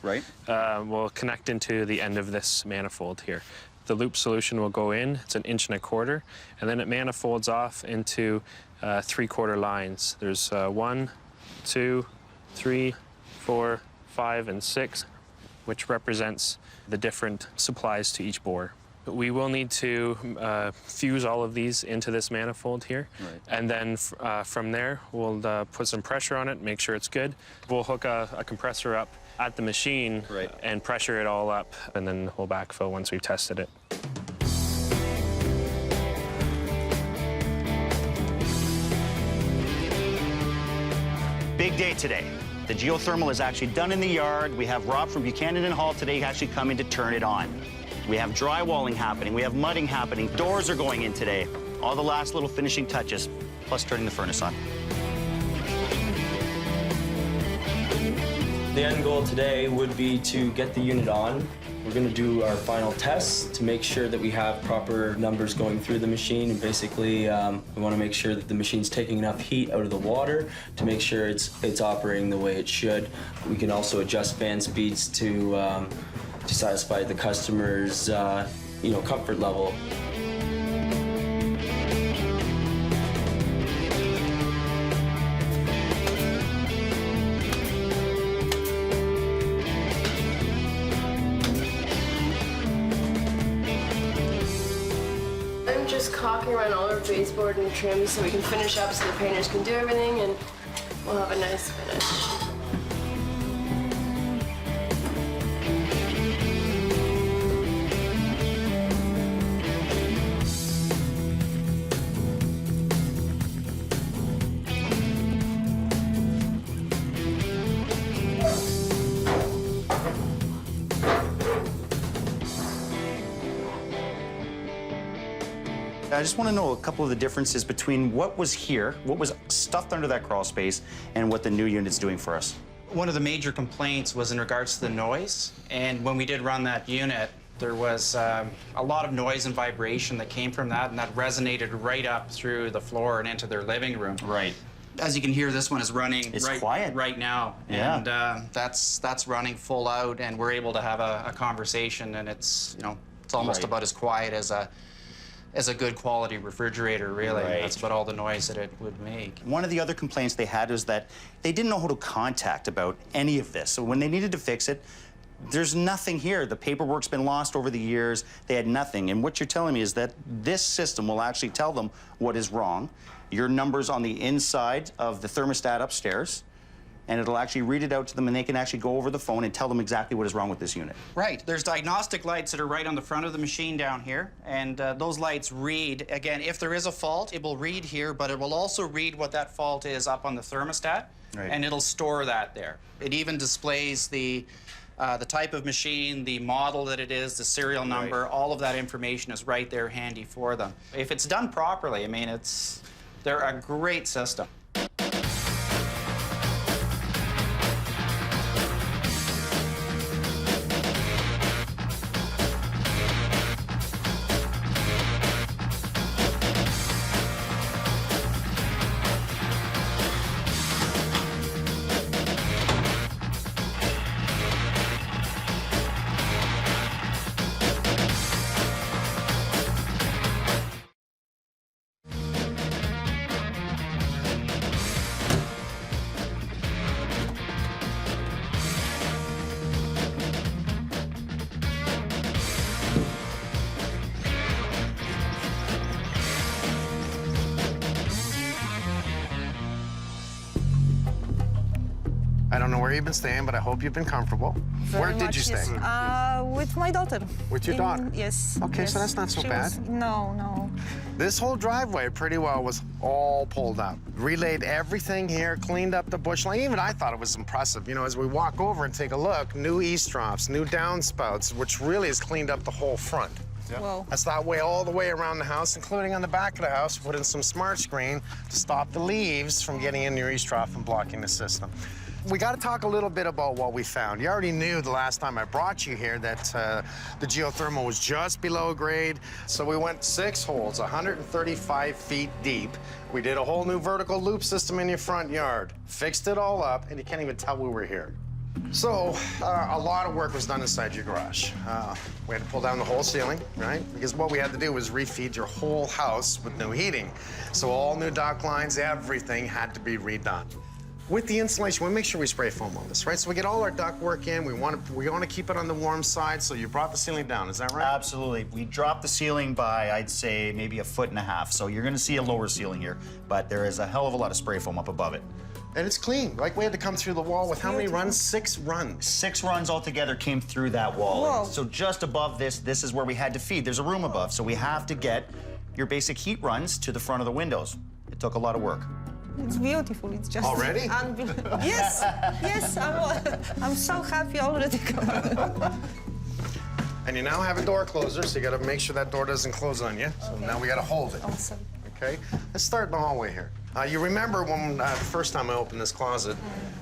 will connect into the end of this manifold here. The loop solution will go in, it's 1.25 inches, and then it manifolds off into 3/4 lines. There's 1, 2, 3, 4, 5, and 6, which represents the different supplies to each bore. We will need to fuse all of these into this manifold here. And then from there, we'll put some pressure on it, make sure it's good. We'll hook a compressor up at the machine and pressure it all up, and then we'll backfill once we've tested it. big day today. The geothermal is actually done in the yard. We have Rob from Buchanan and Hall today actually coming to turn it on. We have drywalling happening. We have mudding happening. Doors are going in today. All the last little finishing touches, plus turning the furnace on. The end goal today would be to get the unit on. We're going to do our final tests to make sure that we have proper numbers going through the machine, and basically we want to make sure that the machine's taking enough heat out of the water to make sure it's operating the way it should. We can also adjust fan speeds to satisfy the customer's comfort level. I'm just caulking around all our baseboard and trim so we can finish up so the painters can do everything and we'll have a nice finish. I just want to know a couple of the differences between what was here, what was stuffed under that crawl space, and what the new unit's doing for us. One of the major complaints was in regards to the noise, and when we did run that unit, there was a lot of noise and vibration that came from that, and that resonated right up through the floor and into their living room. Right. As you can hear, this one is running quiet right now, Yeah. and that's running full out, and we're able to have a conversation, and it's it's almost Right. about as quiet as a good quality refrigerator, really. Right. That's about all the noise that it would make. One of the other complaints they had was that they didn't know who to contact about any of this. So when they needed to fix it, there's nothing here. The paperwork's been lost over the years. They had nothing. And what you're telling me is that this system will actually tell them what is wrong. Your number's on the inside of the thermostat upstairs, and it'll actually read it out to them, and they can actually go over the phone and tell them exactly what is wrong with this unit. Right. There's diagnostic lights that are right on the front of the machine down here, and those lights read, again, if there is a fault, it will read here, but it will also read what that fault is up on the thermostat, Right. and it'll store that there. It even displays the type of machine, the model that it is, the serial number, all of that information is right there handy for them. If it's done properly, I mean, they're a great system. I don't know where you've been staying, but I hope you've been comfortable. Where did you stay? With my daughter. With your daughter? Yes. Okay, yes. so that's not so bad. No. This whole driveway pretty well was all pulled up. Relayed everything here, cleaned up the bush line. Even I thought it was impressive. You know, as we walk over and take a look, new eavesdrops, new downspouts, which really has cleaned up the whole front. Yeah. Wow. That's that way all the way around the house, including on the back of the house. Put in some smart screen to stop the leaves from getting in your eavesdrop and blocking the system. We got to talk a little bit about what we found. You already knew the last time I brought you here that the geothermal was just below grade. So we went 6 holes, 135 feet deep. We did a whole new vertical loop system in your front yard, fixed it all up, and you can't even tell we were here. So a lot of work was done inside your garage. We had to pull down the whole ceiling, right? Because what we had to do was refeed your whole house with new heating. So all new duct lines, everything had to be redone. With the insulation, we make sure we spray foam on this, right? So we get all our duct work in. We want to keep it on the warm side. So you brought the ceiling down, is that right? Absolutely. We dropped the ceiling by, I'd say, maybe 1.5 feet. So you're going to see a lower ceiling here, but there is a hell of a lot of spray foam up above it. And it's clean. Like we had to come through the wall with how many runs? 6 runs. 6 runs altogether came through that wall. Whoa. So just above this is where we had to feed. There's a room above, so we have to get your basic heat runs to the front of the windows. It took a lot of work. It's beautiful. It's just Already? unbelievable. Yes, yes. I'm so happy already. And you now have a door closer, so you got to make sure that door doesn't close on you. So now we got to hold it. Awesome. Okay. Let's start in the hallway here. You remember when the first time I opened this closet,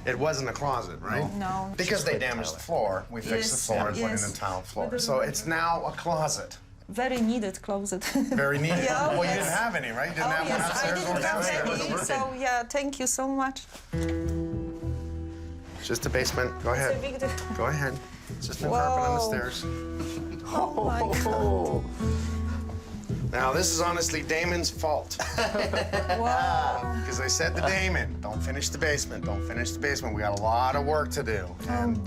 it wasn't a closet, right? No. Because they damaged the floor, we fixed the floor and put in a tile floor. So it's now a closet. Very needed closet. Very needed. Yeah, well, you yes. didn't have any, right? You didn't have one I upstairs didn't or have downstairs. any, so yeah, thank you so much. It's just a basement. Go ahead. It's a big deal. Go ahead. It's just a carpet on the stairs. Oh my God. Now, this is honestly Damon's fault. Wow. Because I said to Damon, don't finish the basement, don't finish the basement. We got a lot of work to do. And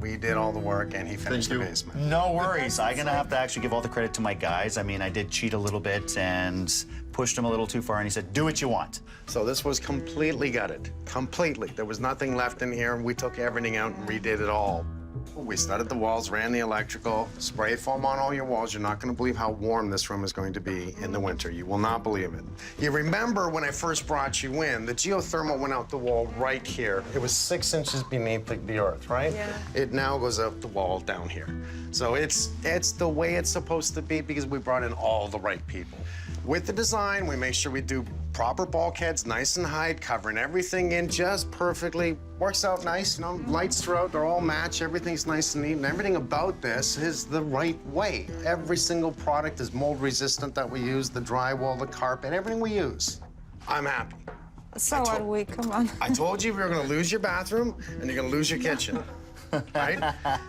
we did all the work, and he finished the basement. No worries. I'm gonna have to actually give all the credit to my guys. I mean, I did cheat a little bit and pushed him a little too far, and he said, do what you want. So this was completely gutted, completely. There was nothing left in here. We took everything out and redid it all. We studded the walls, ran the electrical, spray foam on all your walls. You're not going to believe how warm this room is going to be in the winter. You will not believe it. You remember when I first brought you in, the geothermal went out the wall right here. It was 6 inches beneath the earth, right? Yeah. It now goes out the wall down here. So it's the way it's supposed to be because we brought in all the right people. With the design, we make sure we do proper bulkheads, nice and high, covering everything in just perfectly. Works out nice, you know, lights throughout, they're all matched, everything's nice and neat, and everything about this is the right way. Every single product is mold resistant that we use, the drywall, the carpet, everything we use. I'm happy. So are we, come on. I told you we were gonna lose your bathroom and you're gonna lose your kitchen. Right?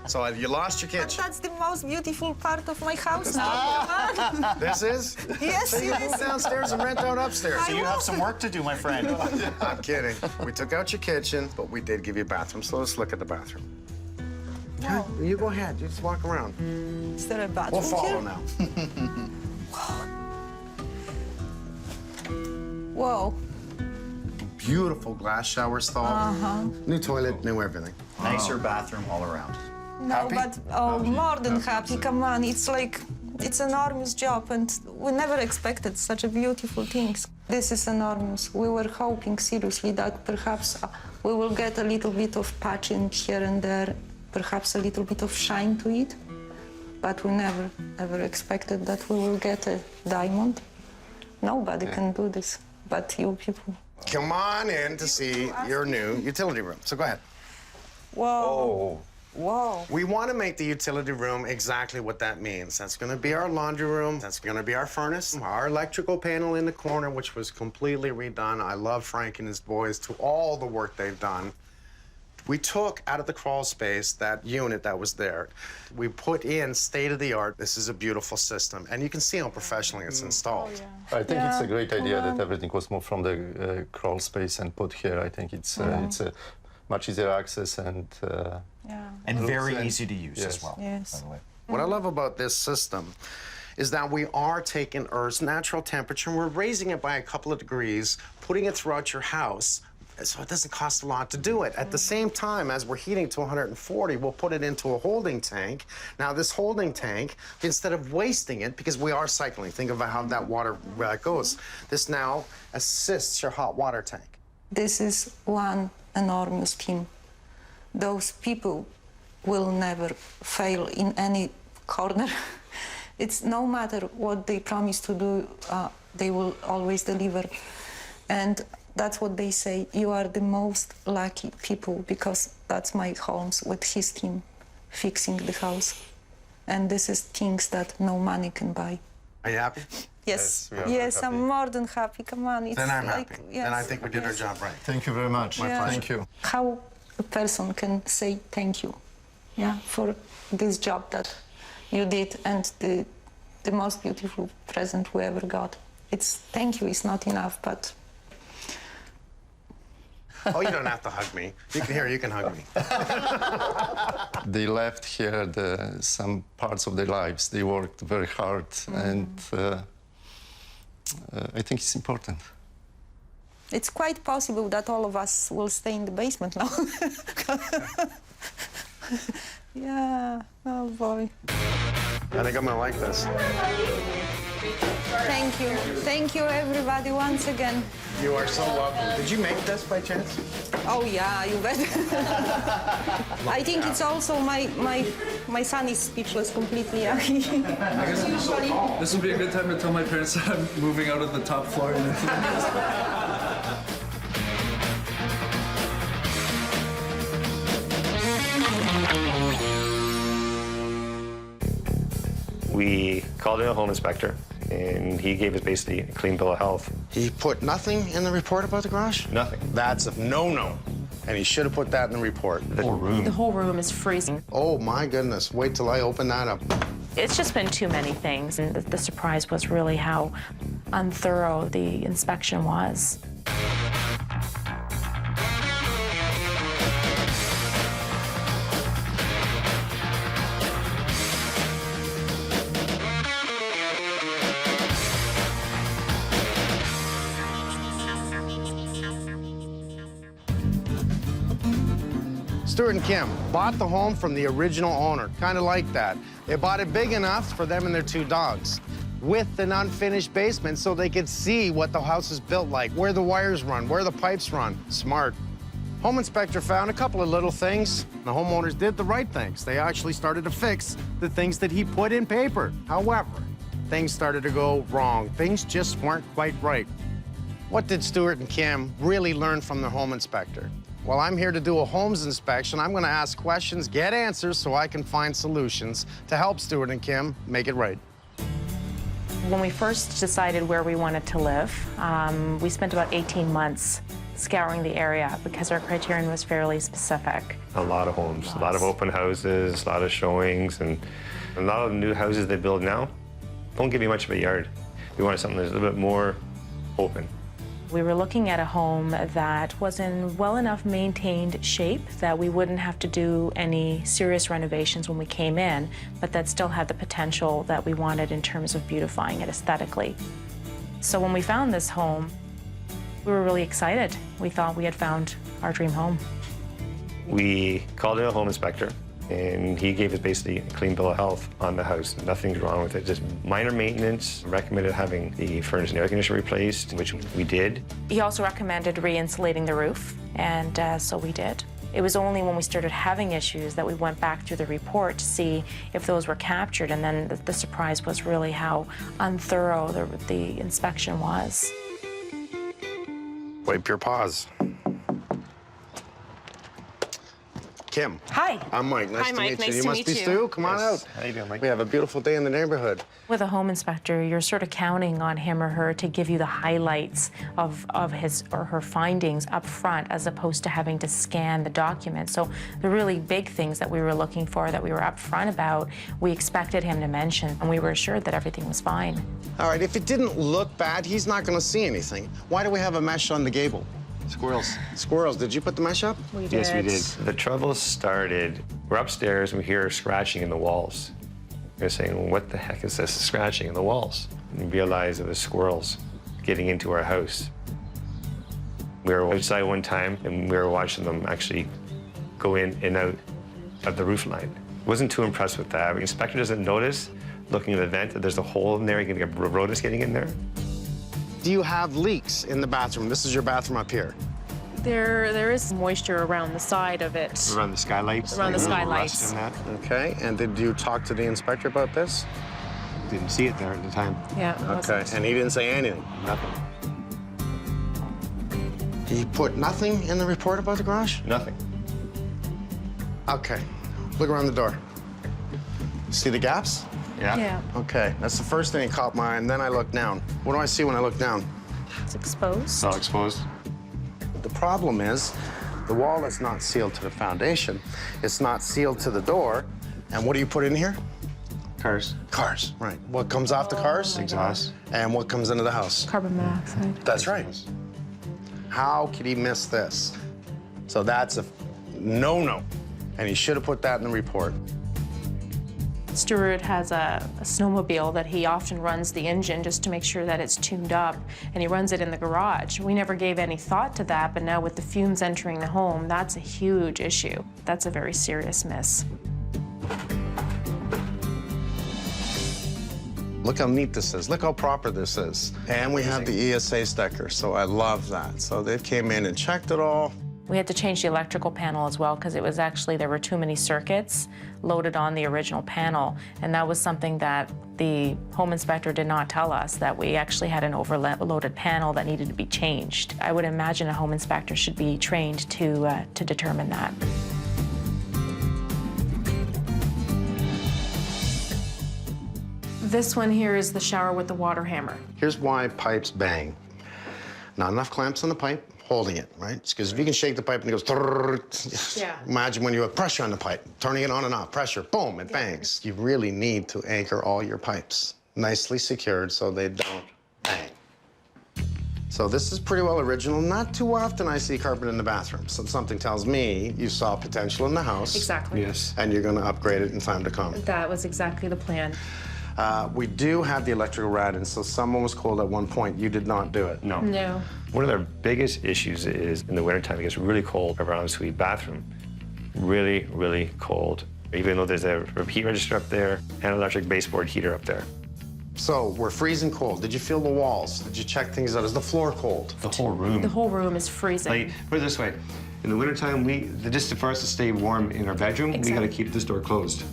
So you lost your But kitchen. that's the most beautiful part of my house now. Come on. This is? Yes, So you yes. move downstairs and rent out upstairs. So you have some work to do, my friend. I'm kidding. We took out your kitchen, but we did give you a bathroom. So let's look at the bathroom. Wow. You go ahead. You just walk around. Is there a bathroom We'll follow here? now. Whoa. Beautiful glass shower stall. New toilet, new everything. Nicer bathroom all around. No, Happy? but more than happy. Come on, it's like it's enormous job, and we never expected such a beautiful things. This is enormous. We were hoping seriously that perhaps we will get a little bit of patching here and there, perhaps a little bit of shine to it, but we never ever expected that we will get a diamond. Nobody can do this, but you people. Come on in to see your new utility room. So go ahead. Whoa. Whoa. We want to make the utility room exactly what that means. That's going to be our laundry room. That's going to be our furnace. Our electrical panel in the corner, which was completely redone. I love Frank and his boys to all the work they've done. We took out of the crawl space that unit that was there. We put in state-of-the-art. This is a beautiful system, and you can see how professionally it's installed. I think it's a great idea that everything was moved from the crawl space and put here. I think it's a much easier access and very easy to use as well. Yes. By the way. What I love about this system is that we are taking Earth's natural temperature and we're raising it by a couple of degrees, putting it throughout your house, so it doesn't cost a lot to do it. At the same time, as we're heating to 140, we'll put it into a holding tank. Now, this holding tank, instead of wasting it, because we are cycling, think about how that water goes, this now assists your hot water tank. This is one enormous team. Those people will never fail in any corner. It's no matter what they promise to do, they will always deliver. And that's what they say. You are the most lucky people because that's Mike Holmes with his team fixing the house. And this is things that no money can buy. Are you happy? Yes, we are yes, happy. I'm more than happy. Come on, it's Then I'm like, happy. yes, Then I think we did our yes. job right. Thank you very much. My pleasure. Thank you. How a person can say thank you, for this job that you did and the most beautiful present we ever got. It's thank you is not enough, but. Oh, you don't have to hug me. You can hug me. They left here some parts of their lives. They worked very hard, and I think it's important. It's quite possible that all of us will stay in the basement now. Yeah, oh boy. I think I'm gonna like this. Thank you. Thank you, everybody, once again. You are so welcome. Did you make this by chance? Oh, yeah, you bet. I think it's also my son is speechless completely. I guess this would be a good time to tell my parents that I'm moving out of the top floor. We called in a home inspector, and he gave us basically a clean bill of health. He put nothing in the report about the garage? Nothing. That's a no-no. And he should have put that in the report. The whole room. The whole room is freezing. Oh, my goodness. Wait till I open that up. It's just been too many things, and the surprise was really how unthorough the inspection was. Stuart and Kim bought the home from the original owner, kind of like that. They bought it big enough for them and their 2 dogs, with an unfinished basement so they could see what the house is built like, where the wires run, where the pipes run. Smart. Home inspector found a couple of little things. The homeowners did the right things. They actually started to fix the things that he put in paper. However, things started to go wrong. Things just weren't quite right. What did Stuart and Kim really learn from the home inspector? Well, I'm here to do a Holmes inspection. I'm going to ask questions, get answers, so I can find solutions to help Stuart and Kim make it right. When we first decided where we wanted to live, we spent about 18 months scouring the area because our criterion was fairly specific. A lot of homes, a lot of open houses, a lot of showings, and a lot of the new houses they build now don't give you much of a yard. We wanted something that's a little bit more open. We were looking at a home that was in well enough maintained shape that we wouldn't have to do any serious renovations when we came in, but that still had the potential that we wanted in terms of beautifying it aesthetically. So when we found this home, we were really excited. We thought we had found our dream home. We called in a home inspector, and he gave us basically a clean bill of health on the house. Nothing's wrong with it, just minor maintenance. Recommended having the furnace and air conditioner replaced, which we did. He also recommended re-insulating the roof, and so we did. It was only when we started having issues that we went back through the report to see if those were captured, and then the surprise was really how unthorough the inspection was. Wipe your paws. Kim. Hi. I'm Mike. Nice Hi, to Mike. meet Nice you. You to must meet be you. Stu. Come on out. How you doing, Mike? We have a beautiful day in the neighborhood. With a home inspector, you're sort of counting on him or her to give you the highlights of his or her findings up front, as opposed to having to scan the document. So the really big things that we were looking for, that we were upfront about, we expected him to mention, and we were assured that everything was fine. All right, if it didn't look bad, he's not going to see anything. Why do we have a mesh on the gable? Squirrels. Squirrels. Did you put the mesh up? We did. Yes, we did. The trouble started, we're upstairs and we hear scratching in the walls. We're saying, well, what the heck is this scratching in the walls? And we realized it was squirrels getting into our house. We were outside one time and we were watching them actually go in and out of the roof line. Wasn't too impressed with that. The inspector doesn't notice, looking at the vent, that there's a hole in there, you can get rodents getting in there. Do you have leaks in the bathroom? This is your bathroom up here. There is moisture around the side of it. Around the skylights. Around the There's a little skylights. rust in that. Okay, and did you talk to the inspector about this? Didn't see it there at the time. Yeah. it Okay, wasn't. and he didn't say anything? Nothing. He put nothing in the report about the garage? Nothing. Okay, look around the door. See the gaps? Yeah. Okay, that's the first thing that caught my eye, and then I looked down. What do I see when I look down? It's exposed. It's all exposed. The problem is the wall is not sealed to the foundation. It's not sealed to the door. And what do you put in here? Cars. Cars, right. What comes off the cars? Exhaust. And what comes into the house? Carbon monoxide. That's right. How could he miss this? So that's a no-no. And he should have put that in the report. Stuart has a snowmobile that he often runs the engine just to make sure that it's tuned up, and he runs it in the garage. We never gave any thought to that, but now with the fumes entering the home, that's a huge issue. That's a very serious miss. Look how neat this is. Look how proper this is. And we have the ESA sticker, so I love that. So they came in and checked it all. We had to change the electrical panel as well because it was actually, there were too many circuits loaded on the original panel. And that was something that the home inspector did not tell us, that we actually had an overloaded panel that needed to be changed. I would imagine a home inspector should be trained to determine that. This one here is the shower with the water hammer. Here's why pipes bang. Not enough clamps on the pipe holding it, right? Because if you can shake the pipe and it goes, yeah. Imagine when you have pressure on the pipe, turning it on and off, pressure, boom, it bangs. You really need to anchor all your pipes nicely secured so they don't bang. So this is pretty well original. Not too often I see carpet in the bathroom. So something tells me you saw potential in the house. Exactly. Yes. And you're gonna upgrade it in time to come. That was exactly the plan. We do have the electrical rad, and so someone was cold at one point. You did not do it. No. No. One of their biggest issues is in the wintertime, it gets really cold around the suite bathroom. Really, really cold. Even though there's a heat register up there and an electric baseboard heater up there. So we're freezing cold. Did you feel the walls? Did you check things out? Is the floor cold? The whole room. The whole room is freezing. Like, put it this way, in the wintertime, just for us to stay warm in our bedroom, we gotta keep this door closed.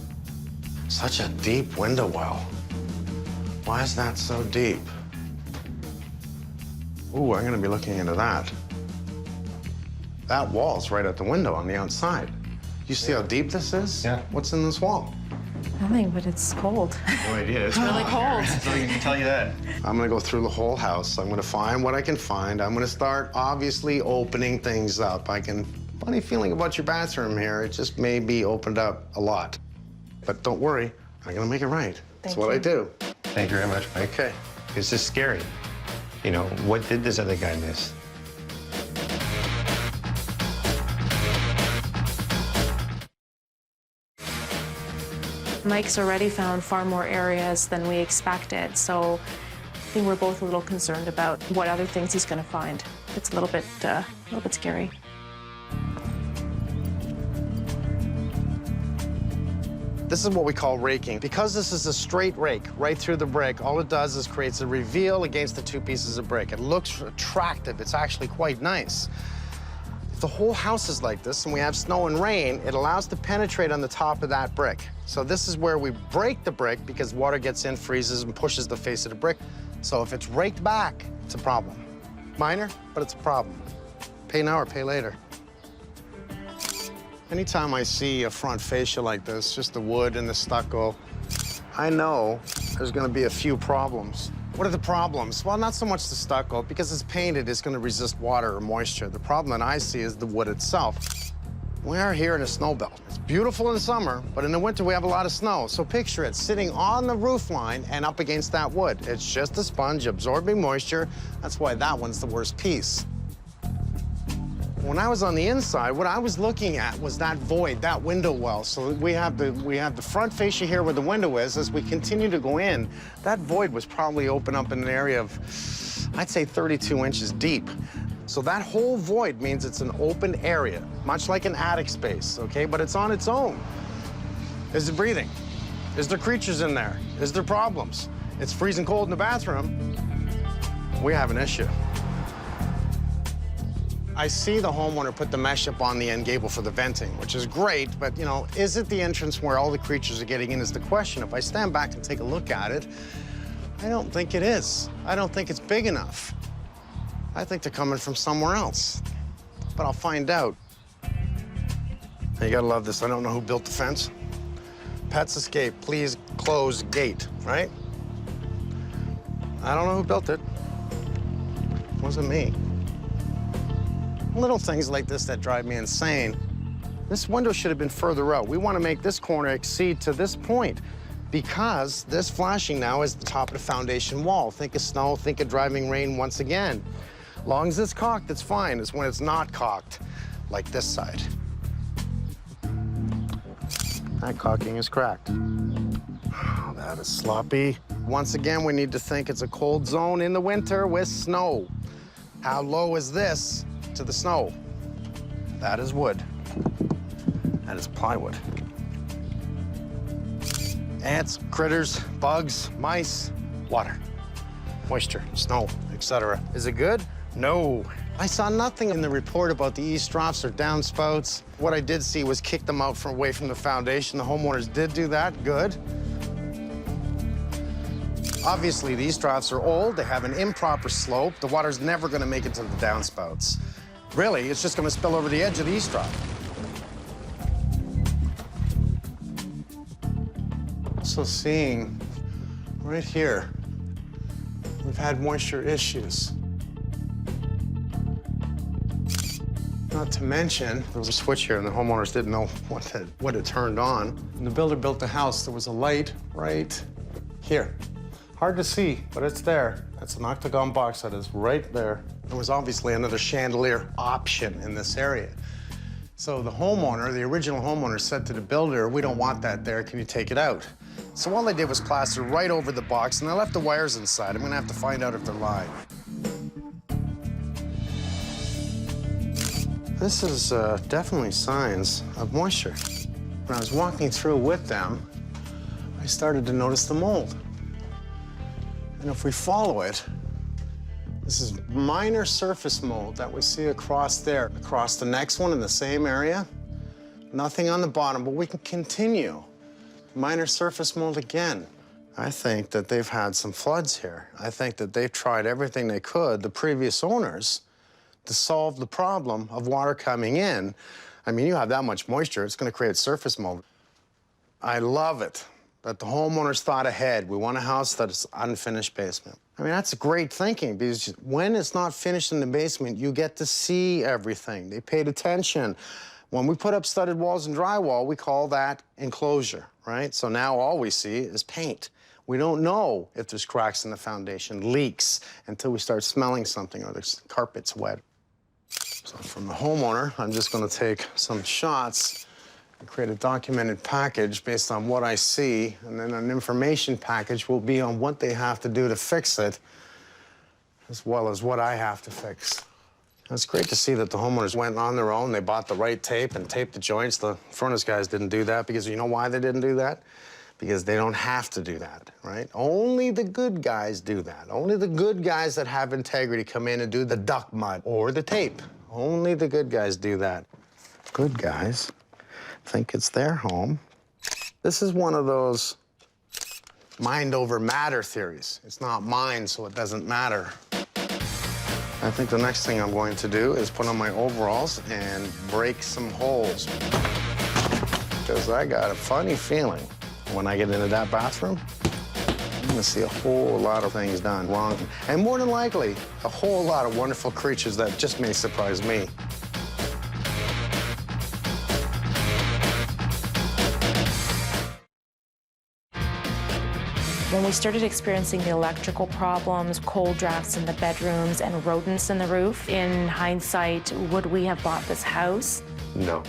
Such a deep window well. Why is that so deep? Ooh, I'm gonna be looking into that. That wall's right at the window on the outside. You see how deep this is? Yeah. What's in this wall? Nothing, but it's cold. No idea. It's really cold. So I can tell you that. I'm gonna go through the whole house. I'm gonna find what I can find. I'm gonna start obviously opening things up. Funny feeling about your bathroom here. It just may be opened up a lot. But don't worry, I'm gonna make it right. That's what I do. Thank you very much, Mike. Okay. It's just scary. You know, what did this other guy miss? Mike's already found far more areas than we expected, so I think we're both a little concerned about what other things he's going to find. It's a little bit scary. This is what we call raking. Because this is a straight rake right through the brick, all it does is creates a reveal against the two pieces of brick. It looks attractive. It's actually quite nice. If the whole house is like this and we have snow and rain, it allows to penetrate on the top of that brick. So this is where we break the brick because water gets in, freezes, and pushes the face of the brick. So if it's raked back, it's a problem. Minor, but it's a problem. Pay now or pay later. Anytime I see a front fascia like this, just the wood and the stucco, I know there's gonna be a few problems. What are the problems? Well, not so much the stucco, because it's painted, it's gonna resist water or moisture. The problem that I see is the wood itself. We are here in a snow belt. It's beautiful in the summer, but in the winter we have a lot of snow. So picture it sitting on the roof line and up against that wood. It's just a sponge absorbing moisture. That's why that one's the worst piece. When I was on the inside, what I was looking at was that void, that window well. So we have the front fascia here where the window is. As we continue to go in, that void was probably open up in an area of, I'd say 32 inches deep. So that whole void means it's an open area, much like an attic space, okay? But it's on its own. Is it breathing? Is there creatures in there? Is there problems? It's freezing cold in the bathroom. We have an issue. I see the homeowner put the mesh up on the end gable for the venting, which is great, but, you know, is it the entrance where all the creatures are getting in is the question. If I stand back and take a look at it, I don't think it is. I don't think it's big enough. I think they're coming from somewhere else, but I'll find out. You gotta love this. I don't know who built the fence. Pets escape, please close gate, right? I don't know who built it. It wasn't me. Little things like this that drive me insane. This window should have been further out. We want to make this corner exceed to this point because this flashing now is the top of the foundation wall. Think of snow, think of driving rain once again. As long as it's cocked, it's fine. It's when it's not cocked, like this side. That caulking is cracked. Oh, that is sloppy. Once again, we need to think it's a cold zone in the winter with snow. How low is this to the snow? That is wood. That is plywood. Ants, critters, bugs, mice, water, moisture, snow, etc. Is it good? No. I saw nothing in the report about the eaves troughs or downspouts. What I did see was kick them out away from the foundation. The homeowners did do that, good. Obviously, these troughs are old, they have an improper slope. The water's never gonna make it to the downspouts. Really, it's just gonna spill over the edge of the eaves trough. So seeing right here, we've had moisture issues. Not to mention, there was a switch here and the homeowners didn't know what it turned on. When the builder built the house, there was a light right here. Hard to see, but it's there. That's an octagon box that is right there. There was obviously another chandelier option in this area. So the homeowner, the original homeowner, said to the builder, we don't want that there, can you take it out? So all they did was plaster right over the box, and they left the wires inside. I'm gonna have to find out if they're lying. This is definitely signs of moisture. When I was walking through with them, I started to notice the mold. And if we follow it, this is minor surface mold that we see across there, across the next one in the same area. Nothing on the bottom, but we can continue. Minor surface mold again. I think that they've had some floods here. I think that they've tried everything they could, the previous owners, to solve the problem of water coming in. I mean, you have that much moisture, it's gonna create surface mold. I love it that the homeowners thought ahead. We want a house that is unfinished basement. I mean, that's great thinking, because when it's not finished in the basement, you get to see everything. They paid attention. When we put up studded walls and drywall, we call that enclosure, right? So now all we see is paint. We don't know if there's cracks in the foundation, leaks, until we start smelling something or the carpet's wet. So from the homeowner, I'm just gonna take some shots and create a documented package based on what I see, and then an information package will be on what they have to do to fix it, as well as what I have to fix. It's great to see that the homeowners went on their own. They bought the right tape and taped the joints. The furnace guys didn't do that, because you know why they didn't do that? Because they don't have to do that, right? Only the good guys do that. Only the good guys that have integrity come in and do the duct mud or the tape. Only the good guys do that. Good guys think it's their home. This is one of those mind over matter theories. It's not mine, so it doesn't matter. I think the next thing I'm going to do is put on my overalls and break some holes. Because I got a funny feeling when I get into that bathroom, I'm gonna see a whole lot of things done wrong. And more than likely, a whole lot of wonderful creatures that just may surprise me. When we started experiencing the electrical problems, cold drafts in the bedrooms, and rodents in the roof, in hindsight, would we have bought this house? No.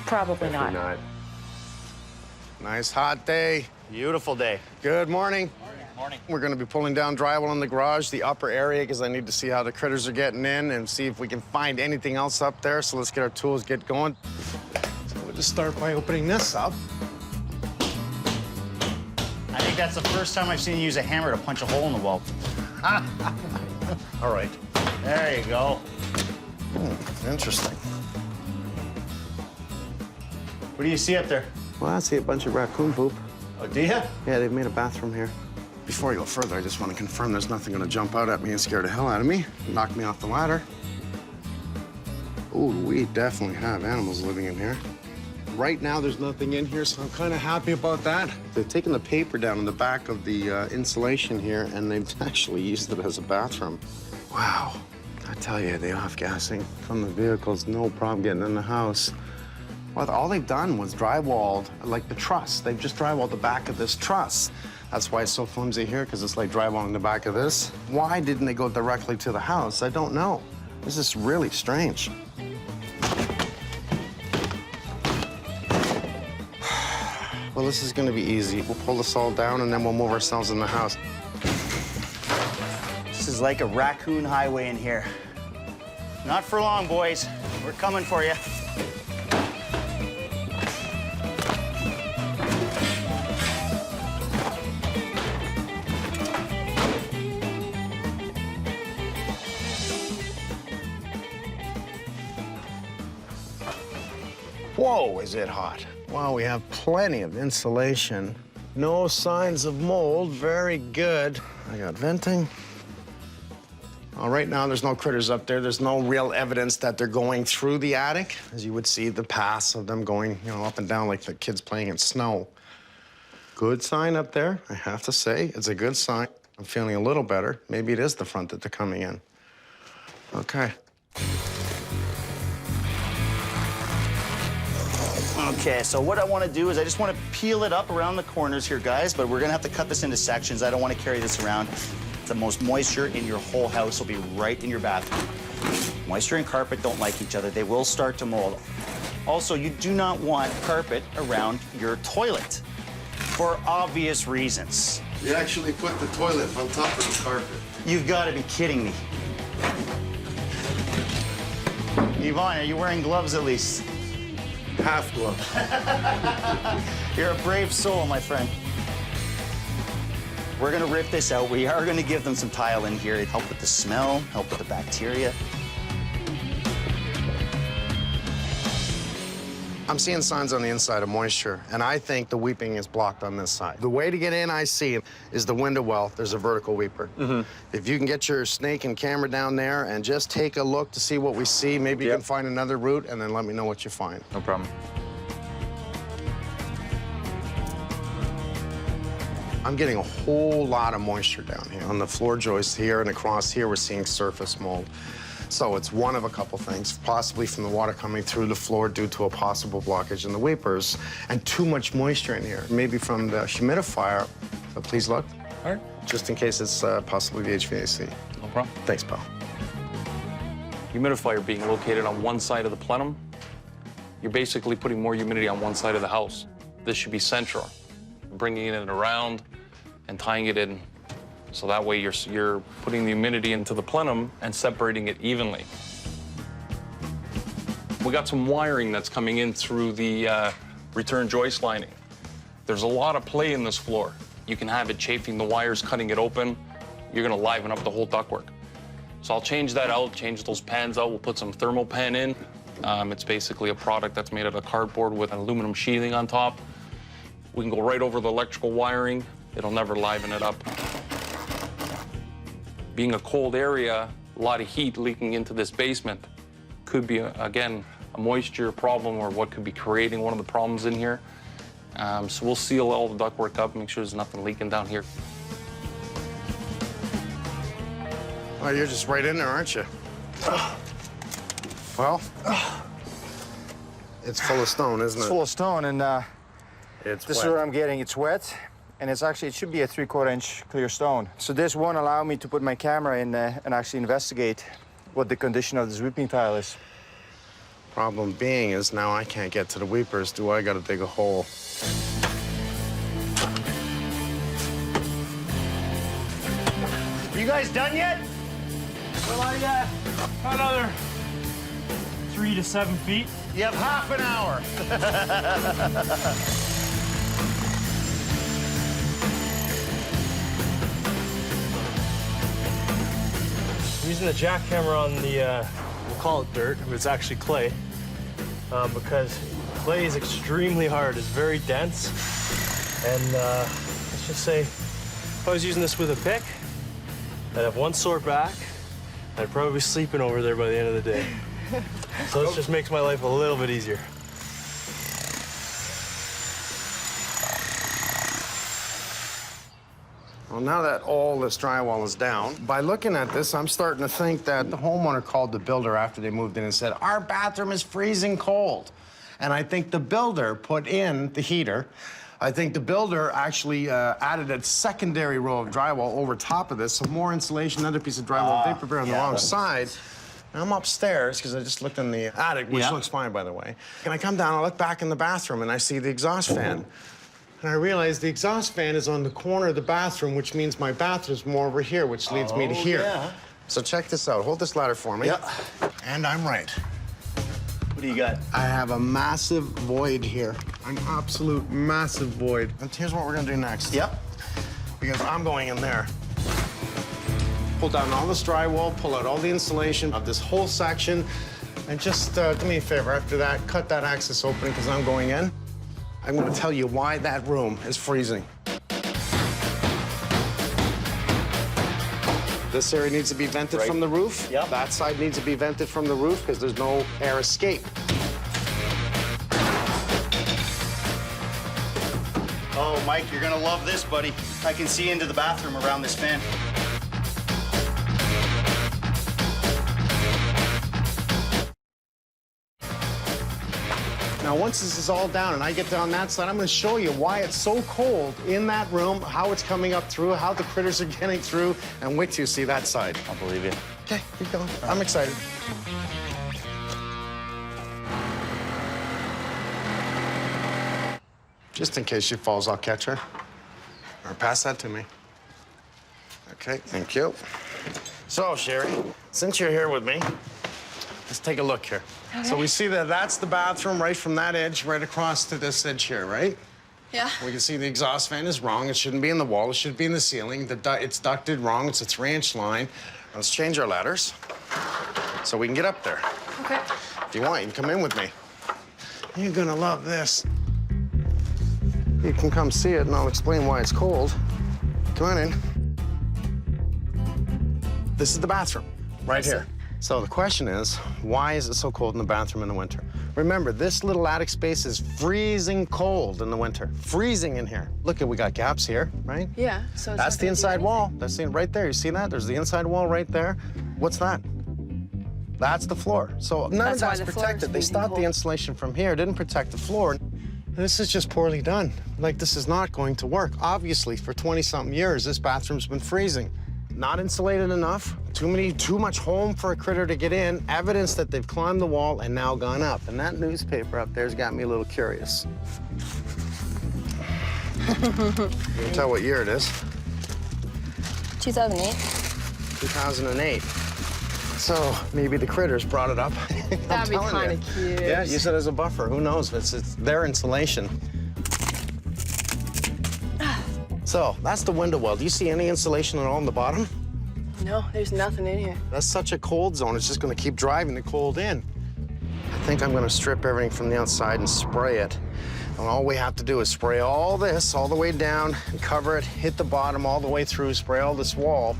Probably not. Not. Nice hot day. Beautiful day. Good morning. Morning. We're gonna be pulling down drywall in the garage, the upper area, because I need to see how the critters are getting in and see if we can find anything else up there. So let's get our tools, get going. So we'll just start by opening this up. I think that's the first time I've seen you use a hammer to punch a hole in the wall. All right. There you go. Interesting. What do you see up there? Well, I see a bunch of raccoon poop. Oh, do you? Yeah, they've made a bathroom here. Before I go further, I just want to confirm there's nothing going to jump out at me and scare the hell out of me, knock me off the ladder. Ooh, we definitely have animals living in here. Right now, there's nothing in here, so I'm kind of happy about that. They've taken the paper down in the back of the insulation here, and they've actually used it as a bathroom. Wow. I tell you, the off-gassing from the vehicles, no problem getting in the house. Well, all they've done was drywalled, like the truss. They've just drywalled the back of this truss. That's why it's so flimsy here, because it's like drywalling the back of this. Why didn't they go directly to the house? I don't know. This is really strange. Well, this is gonna be easy. We'll pull this all down and then we'll move ourselves in the house. This is like a raccoon highway in here. Not for long, boys. We're coming for you. Whoa, is it hot. Wow, we have plenty of insulation. No signs of mold, very good. I got venting. Right now, there's no critters up there. There's no real evidence that they're going through the attic. As you would see, the paths of them going, up and down like the kids playing in snow. Good sign up there, I have to say. It's a good sign. I'm feeling a little better. Maybe it is the front that they're coming in. Okay. Okay, so what I want to do is I just want to peel it up around the corners here, guys, but we're going to have to cut this into sections. I don't want to carry this around. The most moisture in your whole house will be right in your bathroom. Moisture and carpet don't like each other. They will start to mold. Also, you do not want carpet around your toilet for obvious reasons. You actually put the toilet on top of the carpet. You've got to be kidding me. Yvonne, are you wearing gloves at least? Half glove. You're a brave soul, my friend. We're gonna rip this out. We are gonna give them some tile in here. Help with the smell, help with the bacteria. I'm seeing signs on the inside of moisture, and I think the weeping is blocked on this side. The way to get in, I see, is the window well. There's a vertical weeper. If you can get your snake and camera down there and just take a look to see what we see, maybe you can find another route, and then let me know what you find. No problem. I'm getting a whole lot of moisture down here. On the floor joists here and across here, we're seeing surface mold. So it's one of a couple things, possibly from the water coming through the floor due to a possible blockage in the weepers, and too much moisture in here. Maybe from the humidifier, but please look. All right. Just in case it's possibly the HVAC. No problem. Thanks, pal. Humidifier being located on one side of the plenum, you're basically putting more humidity on one side of the house. This should be central, bringing it around and tying it in. So that way you're putting the humidity into the plenum and separating it evenly. We got some wiring that's coming in through the return joist lining. There's a lot of play in this floor. You can have it chafing the wires, cutting it open. You're gonna liven up the whole ductwork. So I'll change that out, change those pans out. We'll put some thermal pan in. It's basically a product that's made out of cardboard with an aluminum sheathing on top. We can go right over the electrical wiring. It'll never liven it up. Being a cold area, a lot of heat leaking into this basement could be, again, a moisture problem or what could be creating one of the problems in here. So we'll seal all the ductwork up, make sure there's nothing leaking down here. Oh, you're just right in there, aren't you? Well, it's full of stone, isn't it? It's full of stone, and it's this wet. is what I'm getting. It's wet, and it should be a 3/4 inch clear stone. So this won't allow me to put my camera in and actually investigate what the condition of this weeping tile is. Problem being is now I can't get to the weepers. Do I gotta dig a hole? Are you guys done yet? Well, another 3 to 7 feet. You have half an hour. I'm using the jackhammer on the, we'll call it dirt, but it's actually clay, because clay is extremely hard. It's very dense, and let's just say, if I was using this with a pick, I'd have one sore back. I'd probably be sleeping over there by the end of the day. So this just makes my life a little bit easier. Well, now that all this drywall is down, by looking at this, I'm starting to think that the homeowner called the builder after they moved in and said, our bathroom is freezing cold. And I think the builder put in the heater. I think the builder actually added a secondary row of drywall over top of this, so more insulation, another piece of drywall, vapor barrier on the wrong side. Now I'm upstairs, because I just looked in the attic, which looks fine, by the way. And I come down, I look back in the bathroom, and I see the exhaust fan. And I realize the exhaust fan is on the corner of the bathroom, which means my bathroom's more over here, which leads me to here. Yeah. So check this out. Hold this ladder for me. Yeah. And I'm right. What do you got? I have a massive void here. An absolute massive void. And here's what we're gonna do next. Yep. Because I'm going in there. Pull down all this drywall, pull out all the insulation of this whole section, And just do me a favor, after that, cut that access open because I'm going in. I'm going to tell you why that room is freezing. This area needs to be vented from the roof. Yep. That side needs to be vented from the roof because there's no air escape. Oh, Mike, you're gonna love this, buddy. I can see into the bathroom around this fan. Now, once this is all down and I get down that side, I'm going to show you why it's so cold in that room, how it's coming up through, how the critters are getting through, and wait till you see that side. I'll believe you. Okay, keep going. I'm excited. Just in case she falls, I'll catch her. Or pass that to me. Okay, thank you. So, Sherry, since you're here with me, let's take a look here. Okay. So we see that that's the bathroom right from that edge right across to this edge here, right? Yeah. We can see the exhaust fan is wrong. It shouldn't be in the wall. It should be in the ceiling. It's ducted wrong. It's a 3-inch line. Let's change our ladders so we can get up there. Okay. If you want, you can come in with me. You're gonna love this. You can come see it, and I'll explain why it's cold. Come on in. This is the bathroom, right here. So the question is, why is it so cold in the bathroom in the winter? Remember, this little attic space is freezing cold in the winter. Freezing in here. Look, we got gaps here, right? Yeah, so That's the inside wall. That's the, right there. You see that? There's the inside wall right there. What's that? That's the floor. So none of that's protected. They stopped the insulation from here, didn't protect the floor. This is just poorly done. Like, this is not going to work. Obviously, for 20-something years, this bathroom's been freezing. Not insulated enough, too much home for a critter to get in, evidence that they've climbed the wall and now gone up. And that newspaper up there's got me a little curious. You can tell what year it is. 2008. 2008. So maybe the critters brought it up. That'd be kind of cute. Yeah, use it as a buffer. Who knows? It's their insulation. So that's the window well. Do you see any insulation at all on the bottom? No, there's nothing in here. That's such a cold zone. It's just going to keep driving the cold in. I think I'm going to strip everything from the outside and spray it. And all we have to do is spray all this all the way down and cover it, hit the bottom all the way through, spray all this wall.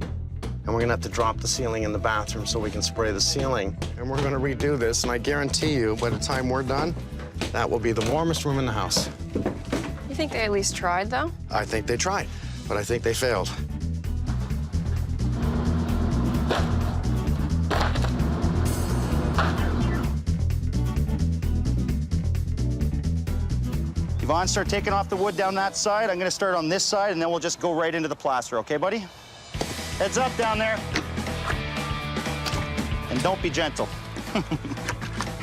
And we're going to have to drop the ceiling in the bathroom so we can spray the ceiling. And we're going to redo this, and I guarantee you, by the time we're done, that will be the warmest room in the house. You think they at least tried, though? I think they tried, but I think they failed. Yvonne, start taking off the wood down that side. I'm gonna start on this side, and then we'll just go right into the plaster, okay, buddy? Heads up down there. And don't be gentle.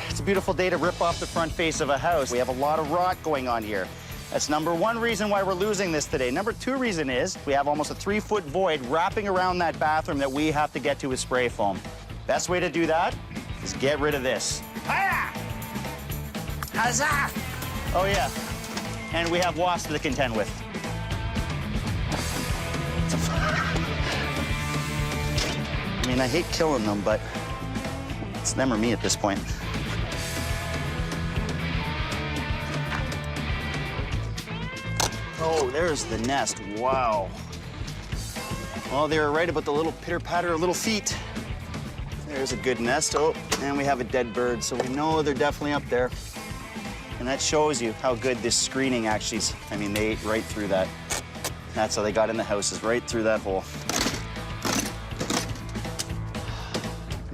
It's a beautiful day to rip off the front face of a house. We have a lot of rot going on here. That's number one reason why we're losing this today. Number two reason is we have almost a 3-foot void wrapping around that bathroom that we have to get to with spray foam. Best way to do that is get rid of this. Hiya! Huzzah! Oh, yeah. And we have wasps to contend with. I mean, I hate killing them, but it's them or me at this point. Oh, there's the nest. Wow. Well, they were right about the little pitter-patter of little feet. There's a good nest. Oh, and we have a dead bird, so we know they're definitely up there. And that shows you how good this screening actually is. I mean, they ate right through that. That's how they got in the house, is right through that hole.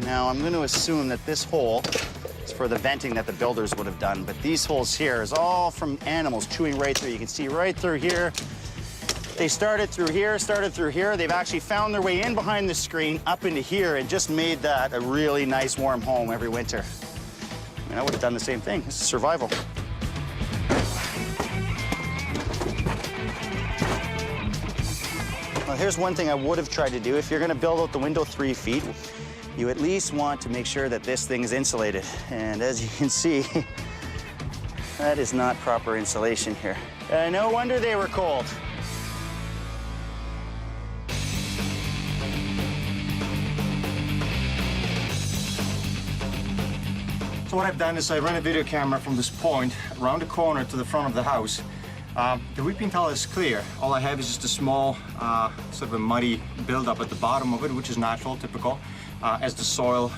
Now, I'm going to assume that this hole is for the venting that the builders would have done, but these holes here is all from animals chewing right through. You can see right through here. They started through here, started through here. They've actually found their way in behind the screen, up into here, and just made that a really nice warm home every winter. I mean, I would have done the same thing. This is survival. Well, here's one thing I would have tried to do. If you're going to build out the window 3 feet, you at least want to make sure that this thing is insulated. And as you can see, that is not proper insulation here. No wonder they were cold. So what I've done is I run a video camera from this point around the corner to the front of the house. The weeping tile is clear. All I have is just a small, sort of a muddy buildup at the bottom of it, which is natural, typical, as the soil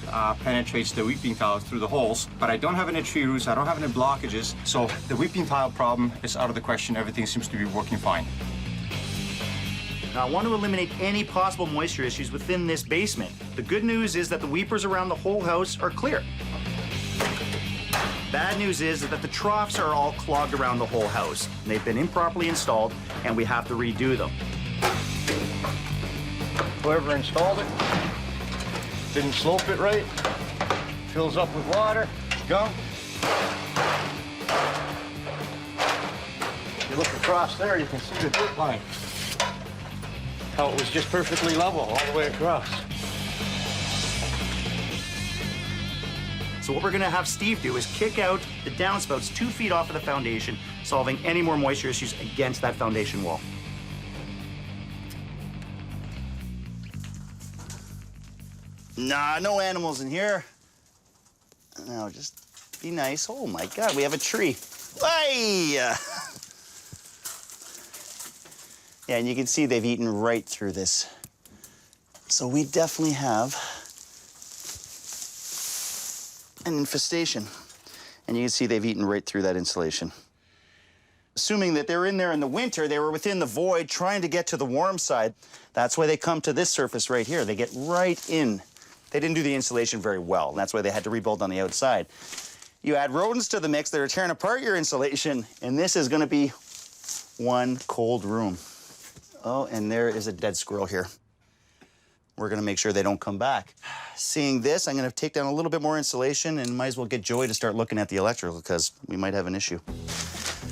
penetrates the weeping tile through the holes. But I don't have any tree roots, I don't have any blockages, so the weeping tile problem is out of the question. Everything seems to be working fine. Now, I want to eliminate any possible moisture issues within this basement. The good news is that the weepers around the whole house are clear. Bad news is that the troughs are all clogged around the whole house. They've been improperly installed, and we have to redo them. Whoever installed it didn't slope it right, fills up with water, gunk. If you look across there, you can see the drip line. How it was just perfectly level all the way across. So what we're gonna have Steve do is kick out the downspouts 2 feet off of the foundation, solving any more moisture issues against that foundation wall. Nah, no animals in here. No, just be nice. Oh my God, we have a tree. Hey! Yeah, and you can see they've eaten right through this. So we definitely have an infestation. And you can see they've eaten right through that insulation. Assuming that they were in there in the winter, they were within the void trying to get to the warm side. That's why they come to this surface right here. They get right in. They didn't do the insulation very well, and that's why they had to rebuild on the outside. You add rodents to the mix that are tearing apart your insulation, and this is gonna be one cold room. Oh, and there is a dead squirrel here. We're gonna make sure they don't come back. Seeing this, I'm gonna take down a little bit more insulation and might as well get Joey to start looking at the electrical because we might have an issue.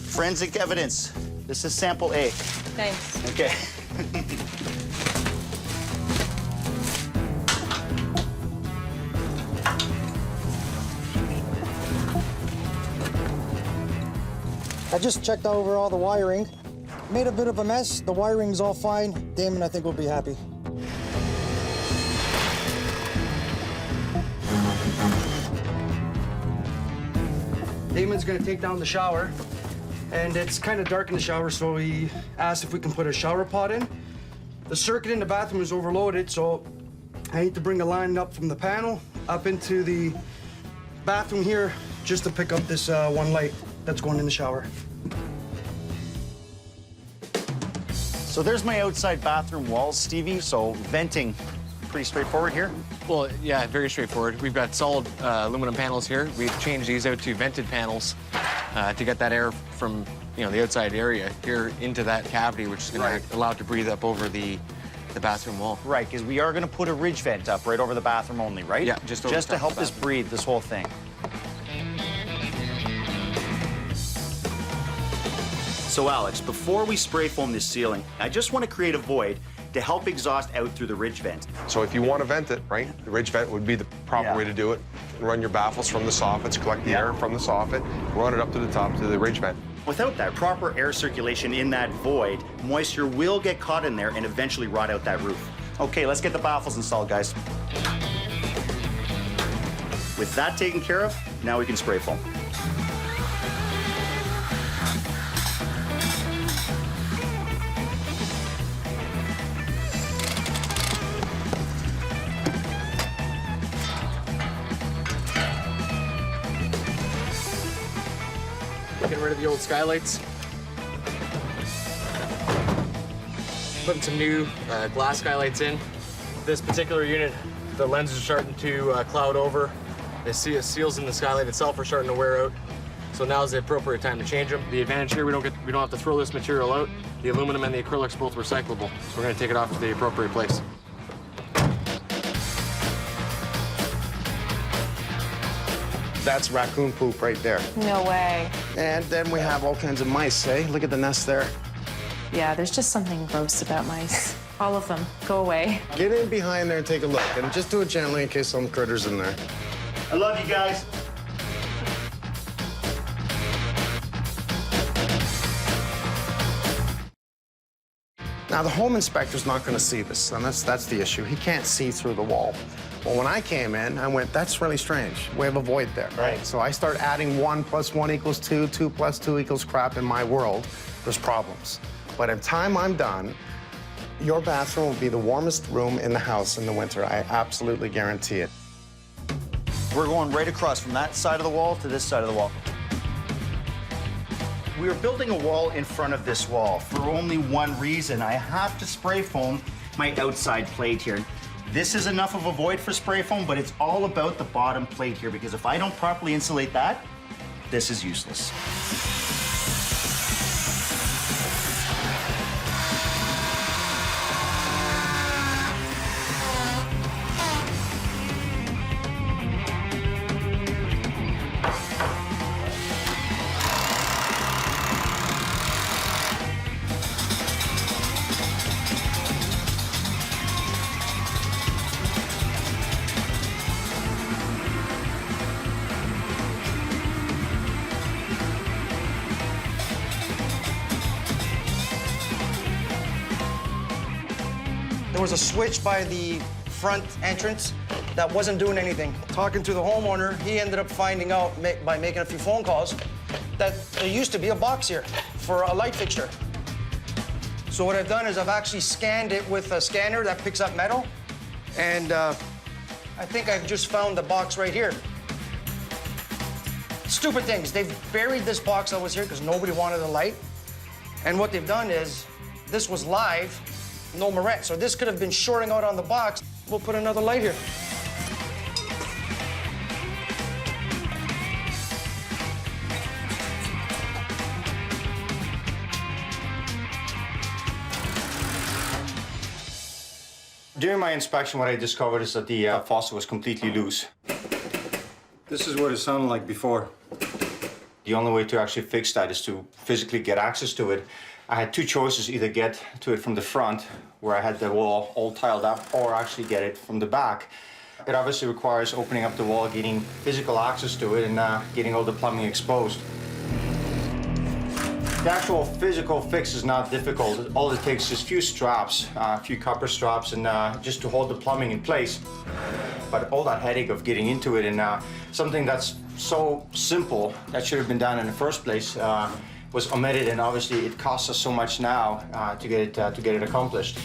Forensic evidence. This is sample A. Thanks. Okay. I just checked over all the wiring. Made a bit of a mess. The wiring's all fine. Damon, I think, will be happy. Damon's gonna take down the shower, and it's kind of dark in the shower, so he asked if we can put a shower pod in. The circuit in the bathroom is overloaded, so I need to bring a line up from the panel up into the bathroom here just to pick up this one light that's going in the shower. So there's my outside bathroom walls, Stevie. So venting, pretty straightforward here. Well, yeah, very straightforward. We've got solid aluminum panels here. We've changed these out to vented panels to get that air from the outside area here into that cavity, which is going to allow it to breathe up over the bathroom wall. Right, because we are going to put a ridge vent up right over the bathroom only, right? Yeah, just over the to top help of the this bathroom. breathe, this whole thing. So Alex, before we spray foam this ceiling, I just want to create a void to help exhaust out through the ridge vent. So if you want to vent it, right, the ridge vent would be the proper way to do it. Run your baffles from the soffits, collect the air from the soffit, run it up to the top to the ridge vent. Without that proper air circulation in that void, moisture will get caught in there and eventually rot out that roof. Okay, let's get the baffles installed, guys. With that taken care of, now we can spray foam. Getting rid of the old skylights. Putting some new glass skylights in. This particular unit, the lenses are starting to cloud over. The seals in the skylight itself are starting to wear out. So now's the appropriate time to change them. The advantage here, we don't have to throw this material out. The aluminum and the acrylic's both recyclable. So we're gonna take it off to the appropriate place. That's raccoon poop right there. No way. And then we have all kinds of mice, eh? Look at the nest there. Yeah, there's just something gross about mice. All of them. Go away. Get in behind there and take a look, and just do it gently in case some critter's in there. I love you guys. Now, the home inspector's not going to see this, and that's the issue. He can't see through the wall. Well, when I came in, I went, that's really strange. We have a void there. Right. So I start adding 1 + 1 = 2, 2 + 2 = crap in my world. There's problems. By the time I'm done, your bathroom will be the warmest room in the house in the winter. I absolutely guarantee it. We're going right across from that side of the wall to this side of the wall. We are building a wall in front of this wall for only one reason. I have to spray foam my outside plate here. This is enough of a void for spray foam, but it's all about the bottom plate here, because if I don't properly insulate that, this is useless. There was a switch by the front entrance that wasn't doing anything. Talking to the homeowner, he ended up finding out by making a few phone calls that there used to be a box here for a light fixture. So what I've done is I've actually scanned it with a scanner that picks up metal, and I think I've just found the box right here. Stupid things. They've buried this box that was here because nobody wanted a light. And what they've done is, this was live, no moret. So this could have been shorting out on the box. We'll put another light here. During my inspection, what I discovered is that the faucet was completely loose. This is what it sounded like before. The only way to actually fix that is to physically get access to it. I had two choices: either get to it from the front, where I had the wall all tiled up, or actually get it from the back. It obviously requires opening up the wall, getting physical access to it, and getting all the plumbing exposed. The actual physical fix is not difficult. All it takes is a few straps, a few copper straps, and just to hold the plumbing in place. But all that headache of getting into it, and something that's so simple that should have been done in the first place, was omitted, and obviously it costs us so much now to get it accomplished.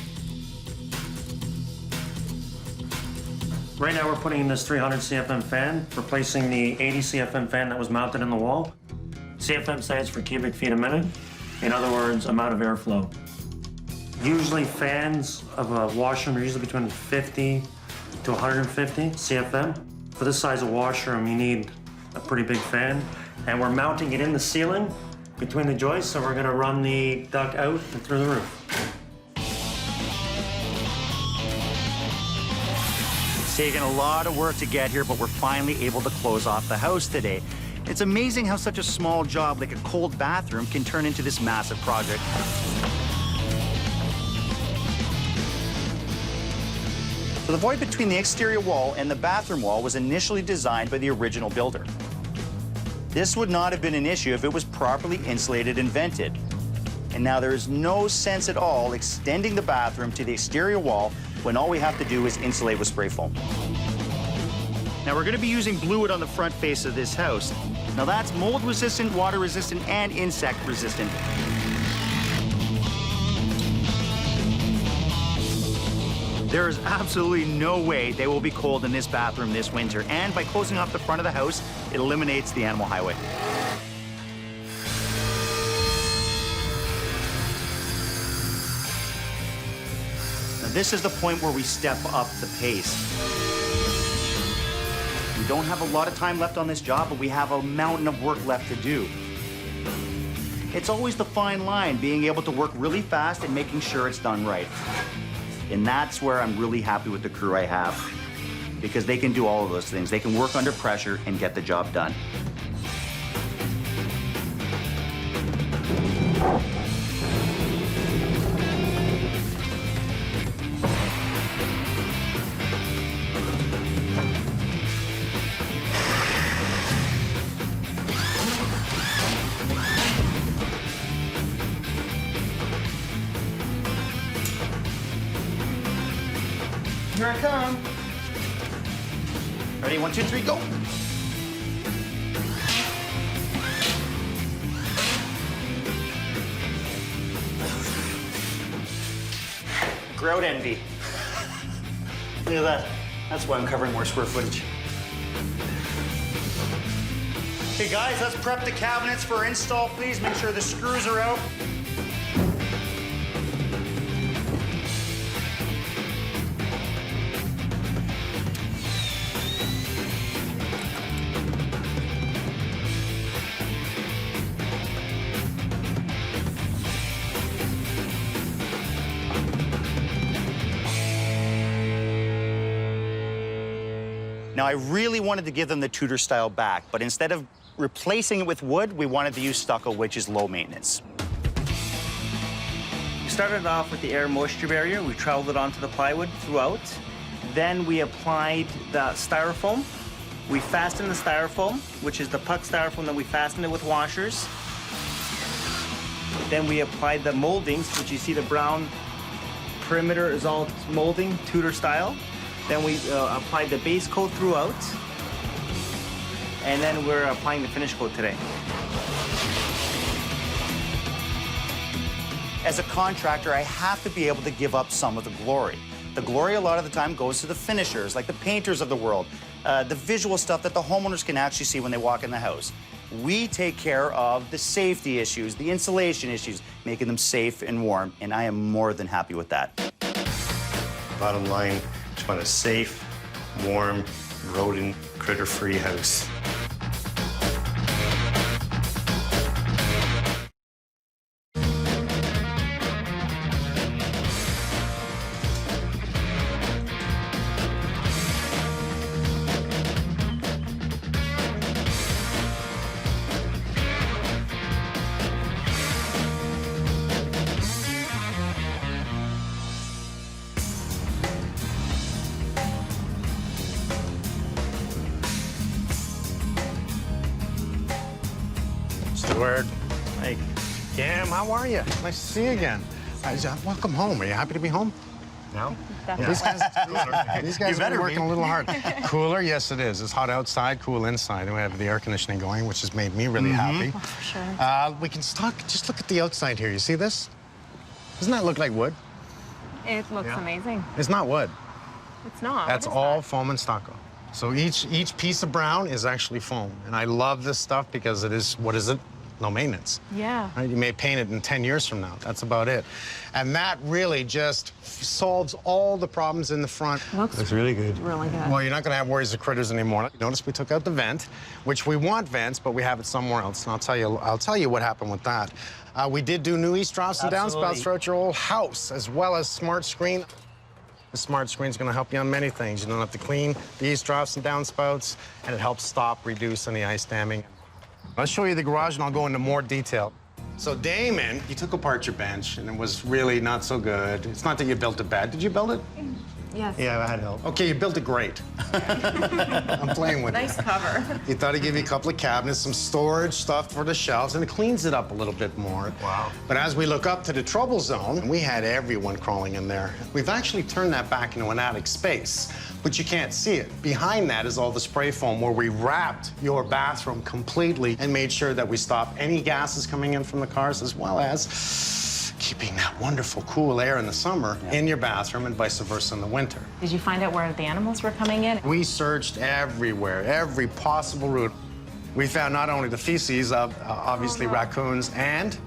Right now we're putting in this 300 CFM fan, replacing the 80 CFM fan that was mounted in the wall. CFM stands for cubic feet a minute. In other words, amount of airflow. Usually fans of a washroom are usually between 50 to 150 CFM. For this size of washroom, you need a pretty big fan, and we're mounting it in the ceiling between the joists, so we're gonna run the duct out and through the roof. It's taken a lot of work to get here, but we're finally able to close off the house today. It's amazing how such a small job like a cold bathroom can turn into this massive project. So the void between the exterior wall and the bathroom wall was initially designed by the original builder. This would not have been an issue if it was properly insulated and vented. And now there is no sense at all extending the bathroom to the exterior wall when all we have to do is insulate with spray foam. Now we're going to be using blue wood on the front face of this house. Now that's mold resistant, water resistant, and insect resistant. There is absolutely no way they will be cold in this bathroom this winter, and by closing off the front of the house, it eliminates the animal highway. Now this is the point where we step up the pace. We don't have a lot of time left on this job, but we have a mountain of work left to do. It's always the fine line, being able to work really fast and making sure it's done right. And that's where I'm really happy with the crew I have, because they can do all of those things. They can work under pressure and get the job done. Here I come. Ready? 1, 2, 3, go. Grout envy. Look at that. That's why I'm covering more square footage. Okay, guys, let's prep the cabinets for install, please. Make sure the screws are out. Now, I really wanted to give them the Tudor style back, but instead of replacing it with wood, we wanted to use stucco, which is low maintenance. We started off with the air moisture barrier. We traveled it onto the plywood throughout. Then we applied the styrofoam. We fastened the styrofoam, which is the puck styrofoam that we fastened it with washers. Then we applied the moldings, which you see the brown perimeter is all molding, Tudor style. Then we applied the base coat throughout. And then we're applying the finish coat today. As a contractor, I have to be able to give up some of the glory. The glory a lot of the time goes to the finishers, like the painters of the world, the visual stuff that the homeowners can actually see when they walk in the house. We take care of the safety issues, the insulation issues, making them safe and warm, and I am more than happy with that. Bottom line, just want a safe, warm, rodent, critter-free house. Stuart. Mike. Cam, how are you? Nice to see you again. Welcome home. Are you happy to be home? No? These guys are working a little hard. Cooler, yes it is. It's hot outside, cool inside. And we have the air conditioning going, which has made me really happy. Oh, for sure. We can just look at the outside here. You see this? Doesn't that look like wood? It looks amazing. It's not wood. It's not. That's all foam and stucco. So each piece of brown is actually foam. And I love this stuff because it is, what is it? No maintenance. Yeah. Right? You may paint it in 10 years from now. That's about it. And that really just solves all the problems in the front. Looks really good. Really good. Well, you're not going to have worries of critters anymore. Notice we took out the vent, which we want vents, but we have it somewhere else. And I'll tell you what happened with that. We did do new east troughs and downspouts throughout your whole house, as well as smart screen. The smart screen's going to help you on many things. You don't have to clean the east troughs and downspouts, and it helps reduce any ice damming. I'll show you the garage, and I'll go into more detail. So Damon, you took apart your bench, and it was really not so good. It's not that you built it bad. Did you build it? Yes. Yeah, I had help. Okay, you built it great. I'm playing with Nice cover. He thought he'd give you a couple of cabinets, some storage stuff for the shelves, and it cleans it up a little bit more. Wow. But as we look up to the trouble zone, we had everyone crawling in there. We've actually turned that back into an attic space, but you can't see it. Behind that is all the spray foam where we wrapped your bathroom completely and made sure that we stop any gases coming in from the cars, as well as keeping that wonderful cool air in the summer in your bathroom and vice versa in the winter. Did you find out where the animals were coming in? We searched everywhere, every possible route. We found not only the feces of, obviously, raccoons and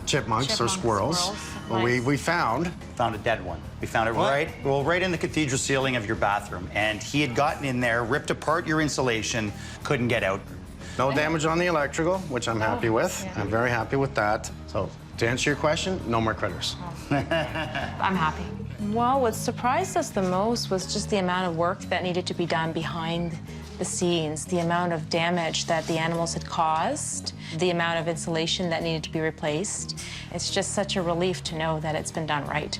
chipmunks or squirrels, but we found a dead one. We found it right in the cathedral ceiling of your bathroom. And he had gotten in there, ripped apart your insulation, couldn't get out. No damage on the electrical, which I'm happy with. Yeah. I'm very happy with that. So to answer your question, no more critters. I'm happy. Well, what surprised us the most was just the amount of work that needed to be done behind the scenes, the amount of damage that the animals had caused, the amount of insulation that needed to be replaced. It's just such a relief to know that it's been done right.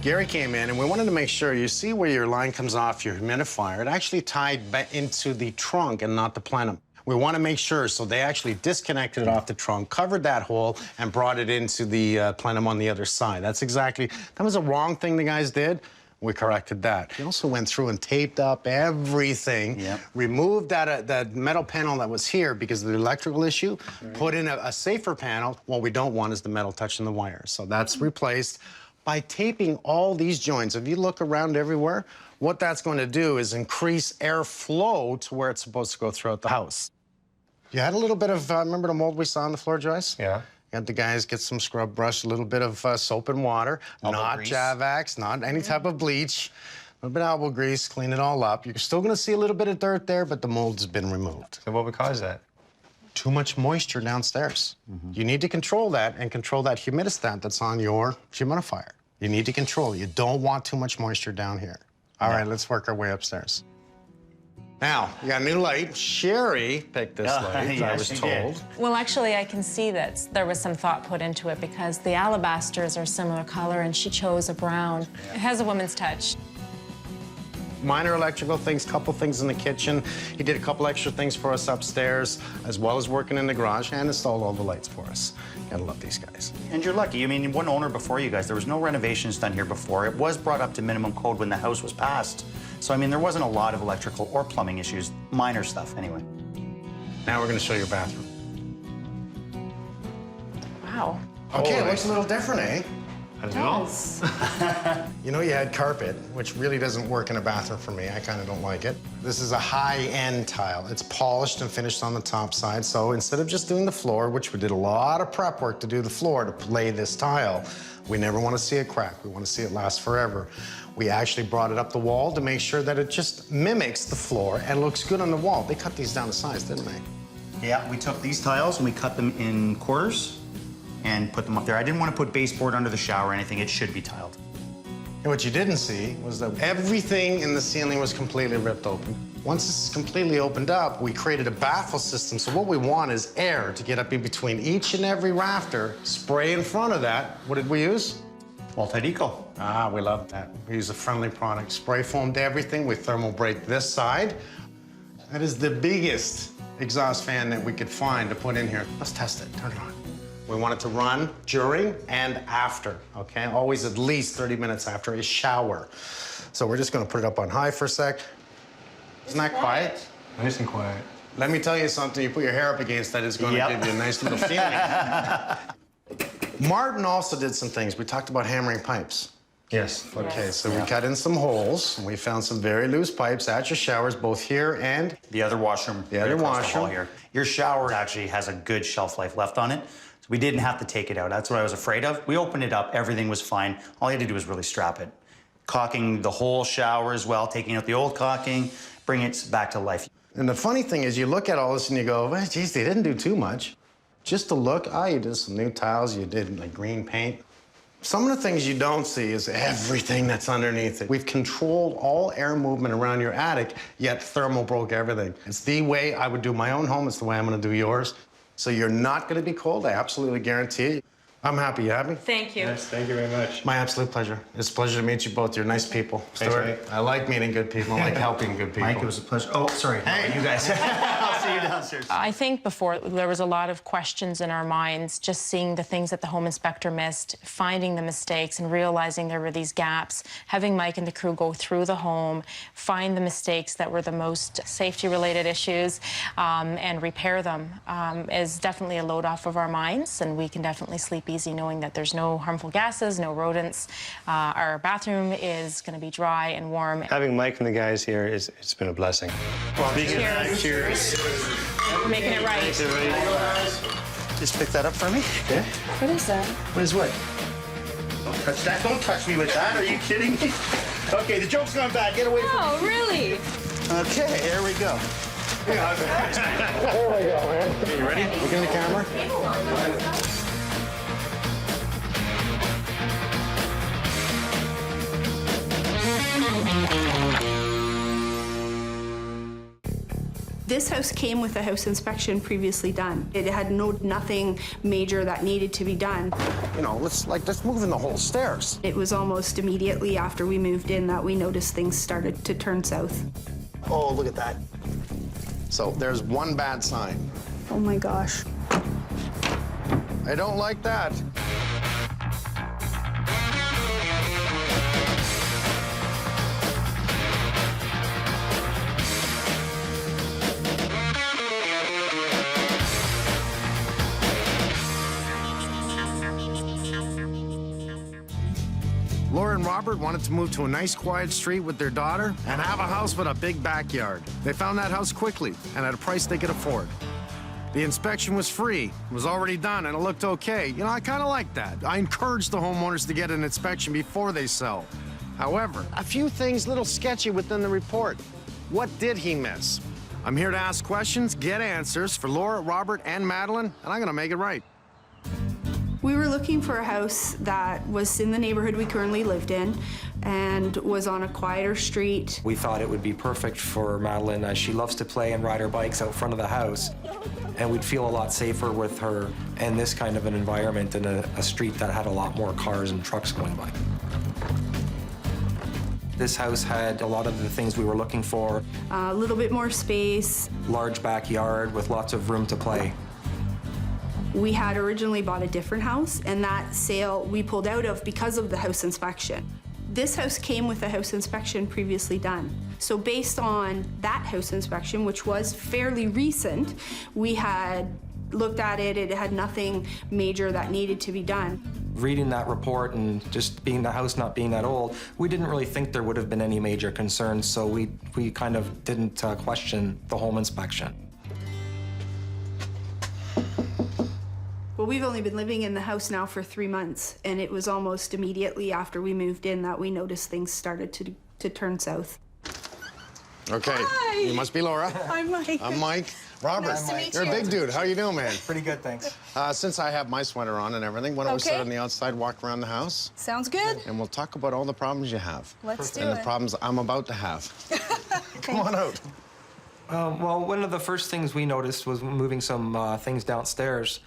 Gary came in, and we wanted to make sure, you see where your line comes off your humidifier, it actually tied back into the trunk and not the plenum. We want to make sure, so they actually disconnected it off the trunk, covered that hole, and brought it into the plenum on the other side. That was a wrong thing the guys did. We corrected that. We also went through and taped up everything, removed that metal panel that was here because of the electrical issue, put in a safer panel. What we don't want is the metal touching the wires. So that's replaced by taping all these joints. If you look around everywhere, what that's going to do is increase airflow to where it's supposed to go throughout the house. You had a little bit of, remember the mold we saw on the floor, Joyce? Yeah. Had the guys get some scrub brush, a little bit of soap and water, not Javax, not any type of bleach, a little bit of elbow grease, clean it all up. You're still gonna see a little bit of dirt there, but the mold's been removed. So what would cause that? Too much moisture downstairs. You need to control that and control that humidistat that's on your humidifier. You need to control it. You don't want too much moisture down here. All right, let's work our way upstairs. Now, you got a new light. Sherry picked this light, I was told. Well, actually, I can see that there was some thought put into it because the alabasters are similar color, and she chose a brown. It has a woman's touch. Minor electrical things, couple things in the kitchen. He did a couple extra things for us upstairs, as well as working in the garage, and installed all the lights for us. Gotta love these guys. And you're lucky. I mean, one owner before you guys, there was no renovations done here before. It was brought up to minimum code when the house was passed. So, I mean, there wasn't a lot of electrical or plumbing issues, minor stuff anyway. Now we're gonna show your bathroom. Wow. Okay, it looks a little different, eh? I don't know. You know, you had carpet, which really doesn't work in a bathroom for me. I kind of don't like it. This is a high-end tile. It's polished and finished on the top side. So instead of just doing the floor, which we did a lot of prep work to do the floor to lay this tile, we never want to see it crack. We want to see it last forever. We actually brought it up the wall to make sure that it just mimics the floor and looks good on the wall. They cut these down to size, didn't they? Yeah, we took these tiles and we cut them in quarters and put them up there. I didn't want to put baseboard under the shower or anything. It should be tiled. And what you didn't see was that everything in the ceiling was completely ripped open. Once this is completely opened up, we created a baffle system. So what we want is air to get up in between each and every rafter, spray in front of that. What did we use? Multi-Eco. Ah, we love that. We use a friendly product. Spray foamed everything. We thermal break this side. That is the biggest exhaust fan that we could find to put in here. Let's test it. Turn it on. We want it to run during and after, okay? Always at least 30 minutes after a shower. So we're just gonna put it up on high for a sec. Isn't that quiet? Nice and quiet. Let me tell you something, you put your hair up against that, it's gonna give you a nice little feeling. Martin also did some things. We talked about hammering pipes. Yes. Okay, so we cut in some holes, and we found some very loose pipes at your showers, both here and the other washroom. The other washroom. Here. Your shower actually has a good shelf life left on it. So we didn't have to take it out. That's what I was afraid of. We opened it up, everything was fine. All you had to do was really strap it. Caulking the whole shower as well, taking out the old caulking, bring it back to life. And the funny thing is, you look at all this and you go, well, geez, they didn't do too much. Just to look, you did some new tiles, you did like green paint. Some of the things you don't see is everything that's underneath it. We've controlled all air movement around your attic, yet thermal broke everything. It's the way I would do my own home. It's the way I'm gonna do yours. So you're not gonna be cold, I absolutely guarantee it. I'm happy. You happy? Thank you. Yes, thank you very much. My absolute pleasure. It's a pleasure to meet you both. You're nice people. Stuart, Mike. I like meeting good people. I like helping good people. Mike, it was a pleasure. Oh, sorry. Hey, you guys. I'll see you downstairs. I think before there was a lot of questions in our minds, just seeing the things that the home inspector missed, finding the mistakes and realizing there were these gaps, having Mike and the crew go through the home, find the mistakes that were the most safety-related issues, and repair them is definitely a load off of our minds, and we can definitely sleep easy knowing that there's no harmful gases, no rodents. Our bathroom is going to be dry and warm. Having Mike and the guys here, it's been a blessing. Cheers. Cheers. We're making it right. Just pick that up for me. Yeah. What is that? What is what? Don't touch that. Don't touch me with that. Are you kidding me? Okay, the joke's gone bad. Get away from me. Oh, really? Okay, here we go. There we go, man. Okay, you ready? Look in the camera. This house came with a house inspection previously done. It had nothing major that needed to be done. You know, let's move in the whole stairs. It was almost immediately after we moved in that we noticed things started to turn south. Oh, look at that. So there's one bad sign. Oh my gosh. I don't like that. Laura and Robert wanted to move to a nice, quiet street with their daughter and have a house with a big backyard. They found that house quickly and at a price they could afford. The inspection was free, it was already done, and it looked okay. You know, I kind of like that. I encourage the homeowners to get an inspection before they sell. However, a few things a little sketchy within the report. What did he miss? I'm here to ask questions, get answers for Laura, Robert, and Madeline, and I'm gonna make it right. We were looking for a house that was in the neighborhood we currently lived in and was on a quieter street. We thought it would be perfect for Madeline as she loves to play and ride her bikes out front of the house. And we'd feel a lot safer with her in this kind of an environment in a street that had a lot more cars and trucks going by. This house had a lot of the things we were looking for. A little bit more space. Large backyard with lots of room to play. We had originally bought a different house, and that sale we pulled out of because of the house inspection. This house came with a house inspection previously done. So based on that house inspection, which was fairly recent, we had looked at it, it had nothing major that needed to be done. Reading that report and just being the house not being that old, we didn't really think there would have been any major concerns, so we kind of didn't question the home inspection. Well, we've only been living in the house now for 3 months, and it was almost immediately after we moved in that we noticed things started to turn south. Okay, Hi. you must be Laura. I'm Mike. I'm Mike. Robert, Nice to meet you're you. a big dude. How you doing, man? Pretty good, thanks. Since I have my sweater on and everything, why don't we sit Okay. on the outside, walk around the house, Sounds good. and we'll talk about all the problems you have. Let's do and the it. problems I'm about to have. Come on out. Well, one of the first things we noticed was moving some things downstairs.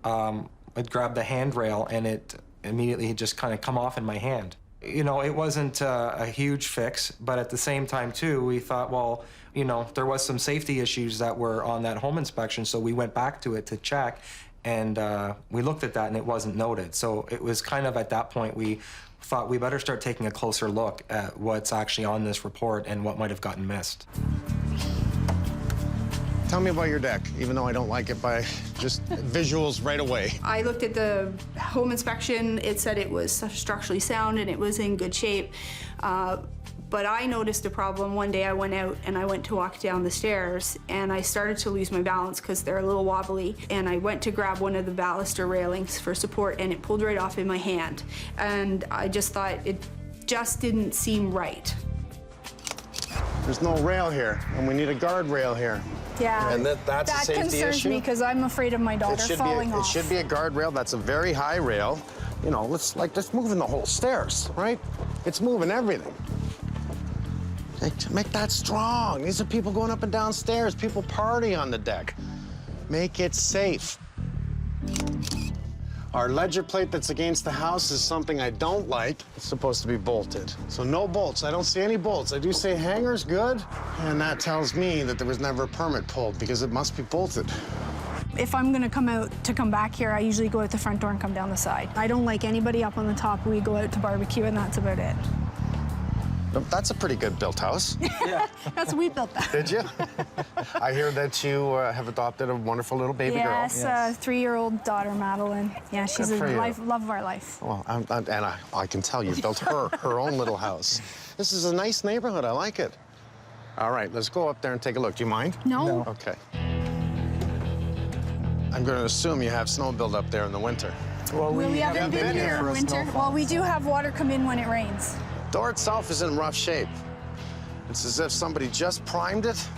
I'd grab the handrail and it immediately had just kind of come off in my hand. You know, it wasn't a huge fix, but at the same time, too, we thought, well, you know, there was some safety issues that were on that home inspection, so we went back to it to check, and we looked at that and it wasn't noted. So it was kind of at that point we thought we better start taking a closer look at what's actually on this report and what might have gotten missed. Tell me about your deck, even though I don't like it by just visuals right away. I looked at the home inspection. It said it was structurally sound and it was in good shape. But I noticed a problem. One day I went out and I went to walk down the stairs and I started to lose my balance because they're a little wobbly. And I went to grab one of the baluster railings for support and it pulled right off in my hand. And I just thought it just didn't seem right. There's no rail here, and we need a guardrail here. Yeah. And that's a safety concerns issue? me because I'm afraid of my daughter falling It off. should be a guardrail. That's a very high rail. You know, let's moving the whole stairs, right? It's moving everything. Make that strong. These are people going up and down stairs. People party on the deck. Make it safe. Our ledger plate that's against the house is something I don't like. It's supposed to be bolted. So no bolts. I don't see any bolts. I do say hangers, good. And that tells me that there was never a permit pulled because it must be bolted. If I'm gonna come back here, I usually go out the front door and come down the side. I don't like anybody up on the top. We go out to barbecue and that's about it. That's a pretty good built house. Yeah. That's we built that. Did you? I hear that you have adopted a wonderful little baby girl. Yes, 3-year-old daughter, Madeline. Yeah, she's Good for you. love of our life. Well, I can tell you built her own little house. This is a nice neighborhood. I like it. All right, let's go up there and take a look. Do you mind? No. Okay. I'm going to assume you have snow build up there in the winter. Well, we haven't been here in winter. Well, we do have water come in when it rains. Door itself is in rough shape. It's as if somebody just primed it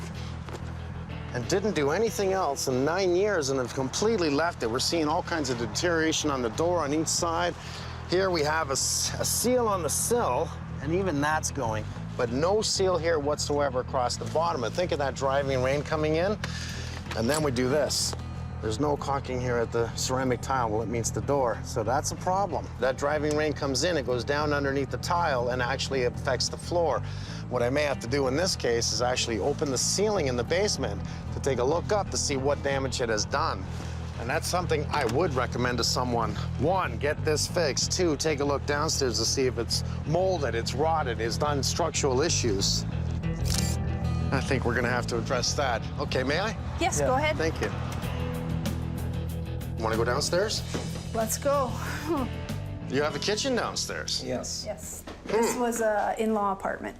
and didn't do anything else in 9 years and have completely left it. We're seeing all kinds of deterioration on the door on each side. Here we have a seal on the sill, and even that's going, but no seal here whatsoever across the bottom. And think of that driving rain coming in, and then we do this. There's no caulking here at the ceramic tile. Well, it meets the door, so that's a problem. That driving rain comes in, it goes down underneath the tile and actually affects the floor. What I may have to do in this case is actually open the ceiling in the basement to take a look up to see what damage it has done. And that's something I would recommend to someone. 1, get this fixed. 2, take a look downstairs to see if it's molded, it's rotted, it's done structural issues. I think we're gonna have to address that. Okay, may I? Yes, go ahead. Thank you. Want to go downstairs? Let's go. You have a kitchen downstairs. Yes. Yes. This was a in-law apartment.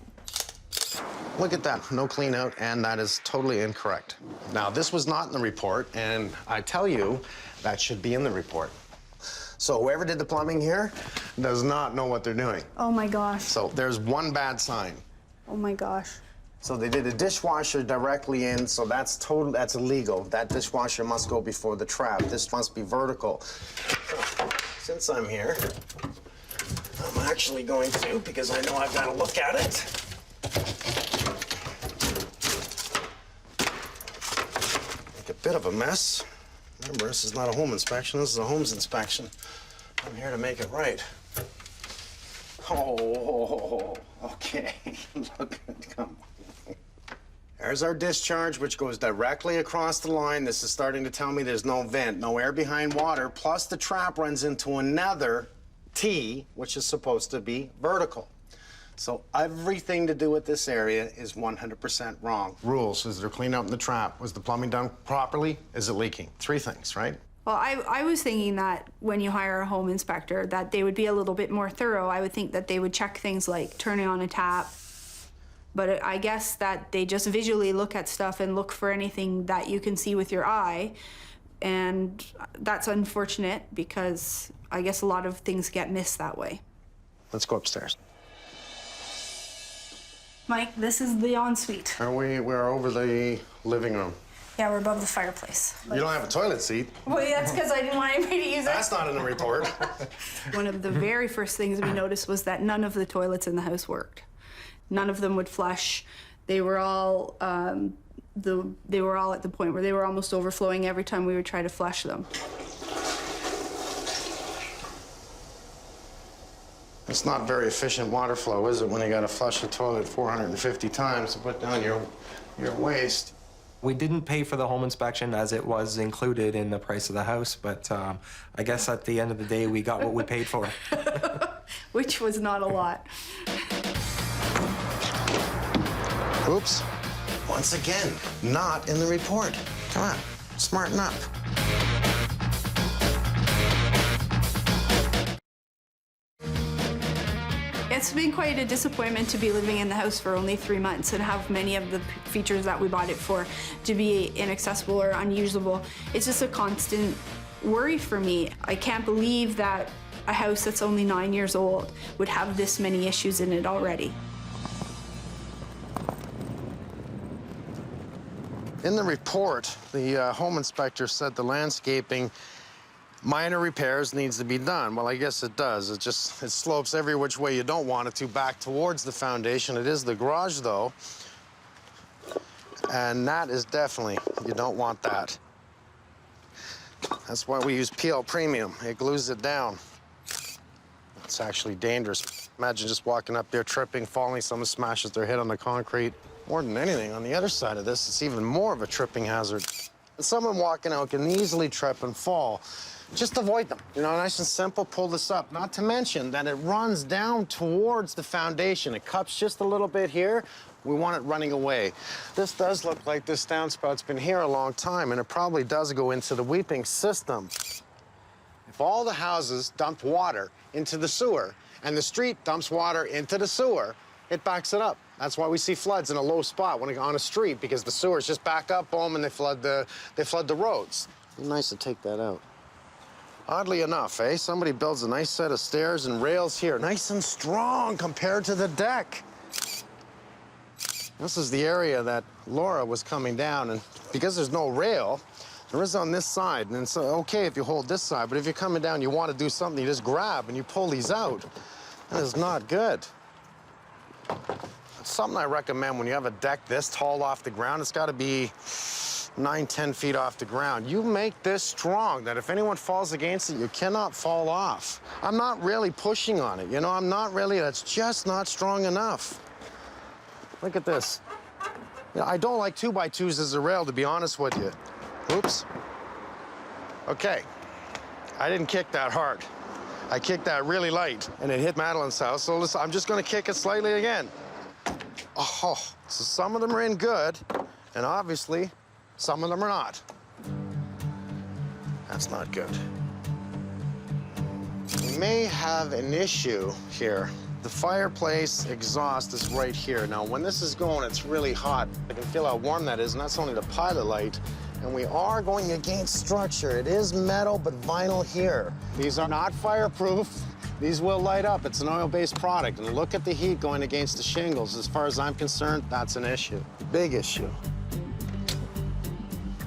Look at that, no clean out, and that is totally incorrect. Now, this was not in the report, and I tell you, that should be in the report. So whoever did the plumbing here does not know what they're doing. Oh my gosh. So there's one bad sign. Oh my gosh. So they did a dishwasher directly in, so that's illegal. That dishwasher must go before the trap. This must be vertical. Since I'm here, I'm actually going to, because I know I've got to look at it. Make a bit of a mess. Remember, this is not a home inspection, this is a Holmes inspection. I'm here to make it right. Oh, okay. Look, come on. There's our discharge, which goes directly across the line. This is starting to tell me there's no vent, no air behind water, plus the trap runs into another T, which is supposed to be vertical. So everything to do with this area is 100% wrong. Rules, is there clean out in the trap? Was the plumbing done properly? Is it leaking? 3 things, right? Well, I was thinking that when you hire a home inspector, that they would be a little bit more thorough. I would think that they would check things like turning on a tap. But I guess that they just visually look at stuff and look for anything that you can see with your eye. And that's unfortunate because I guess a lot of things get missed that way. Let's go upstairs. Mike, this is the ensuite. We're over the living room. Yeah, we're above the fireplace. You don't have a toilet seat. Well, that's because I didn't want anybody to use it. That's not in the report. One of the very first things we noticed was that none of the toilets in the house worked. None of them would flush. They were all they were all at the point where they were almost overflowing every time we would try to flush them. It's not very efficient water flow, is it, when you got to flush the toilet 450 times to put down your waste? We didn't pay for the home inspection as it was included in the price of the house, but I guess at the end of the day, we got what we paid for. Which was not a lot. Oops. Once again, not in the report. Come on, smarten up. It's been quite a disappointment to be living in the house for only 3 months and have many of the features that we bought it for to be inaccessible or unusable. It's just a constant worry for me. I can't believe that a house that's only 9 years old would have this many issues in it already. In the report, the home inspector said the landscaping minor repairs needs to be done. Well, I guess it does. It slopes every which way you don't want it to back towards the foundation. It is the garage, though. And that is definitely, you don't want that. That's why we use PL Premium. It glues it down. It's actually dangerous. Imagine just walking up there, tripping, falling, someone smashes their head on the concrete. More than anything, on the other side of this, it's even more of a tripping hazard. Someone walking out can easily trip and fall. Just avoid them. You know, nice and simple, pull this up. Not to mention that it runs down towards the foundation. It cups just a little bit here. We want it running away. This does look like this downspout's been here a long time, and it probably does go into the weeping system. If all the houses dumped water into the sewer, and the street dumps water into the sewer, it backs it up. That's why we see floods in a low spot on a street, because the sewers just back up, boom, and they flood the roads. Nice to take that out. Oddly enough, somebody builds a nice set of stairs and rails here, nice and strong compared to the deck. This is the area that Laura was coming down, and because there's no rail, there is on this side, and it's okay if you hold this side, but if you're coming down, you want to do something, you just grab and you pull these out. That is not good. It's something I recommend when you have a deck this tall off the ground. It's got to be 9, 10 feet off the ground. You make this strong that if anyone falls against it, you cannot fall off. I'm not really pushing on it, you know, that's just not strong enough. Look at this. You know, I don't like 2x2s as a rail, to be honest with you. Oops. Okay, I didn't kick that hard. I kicked that really light, and it hit Madeline's house, so listen, I'm just gonna kick it slightly again. Oh, so some of them are in good, and obviously, some of them are not. That's not good. may have an issue here. The fireplace exhaust is right here. Now, when this is going, it's really hot. I can feel how warm that is, and that's only the pilot light. And we are going against structure. It is metal, but vinyl here. These are not fireproof. These will light up. It's an oil-based product. And look at the heat going against the shingles. As far as I'm concerned, that's an issue. Big issue.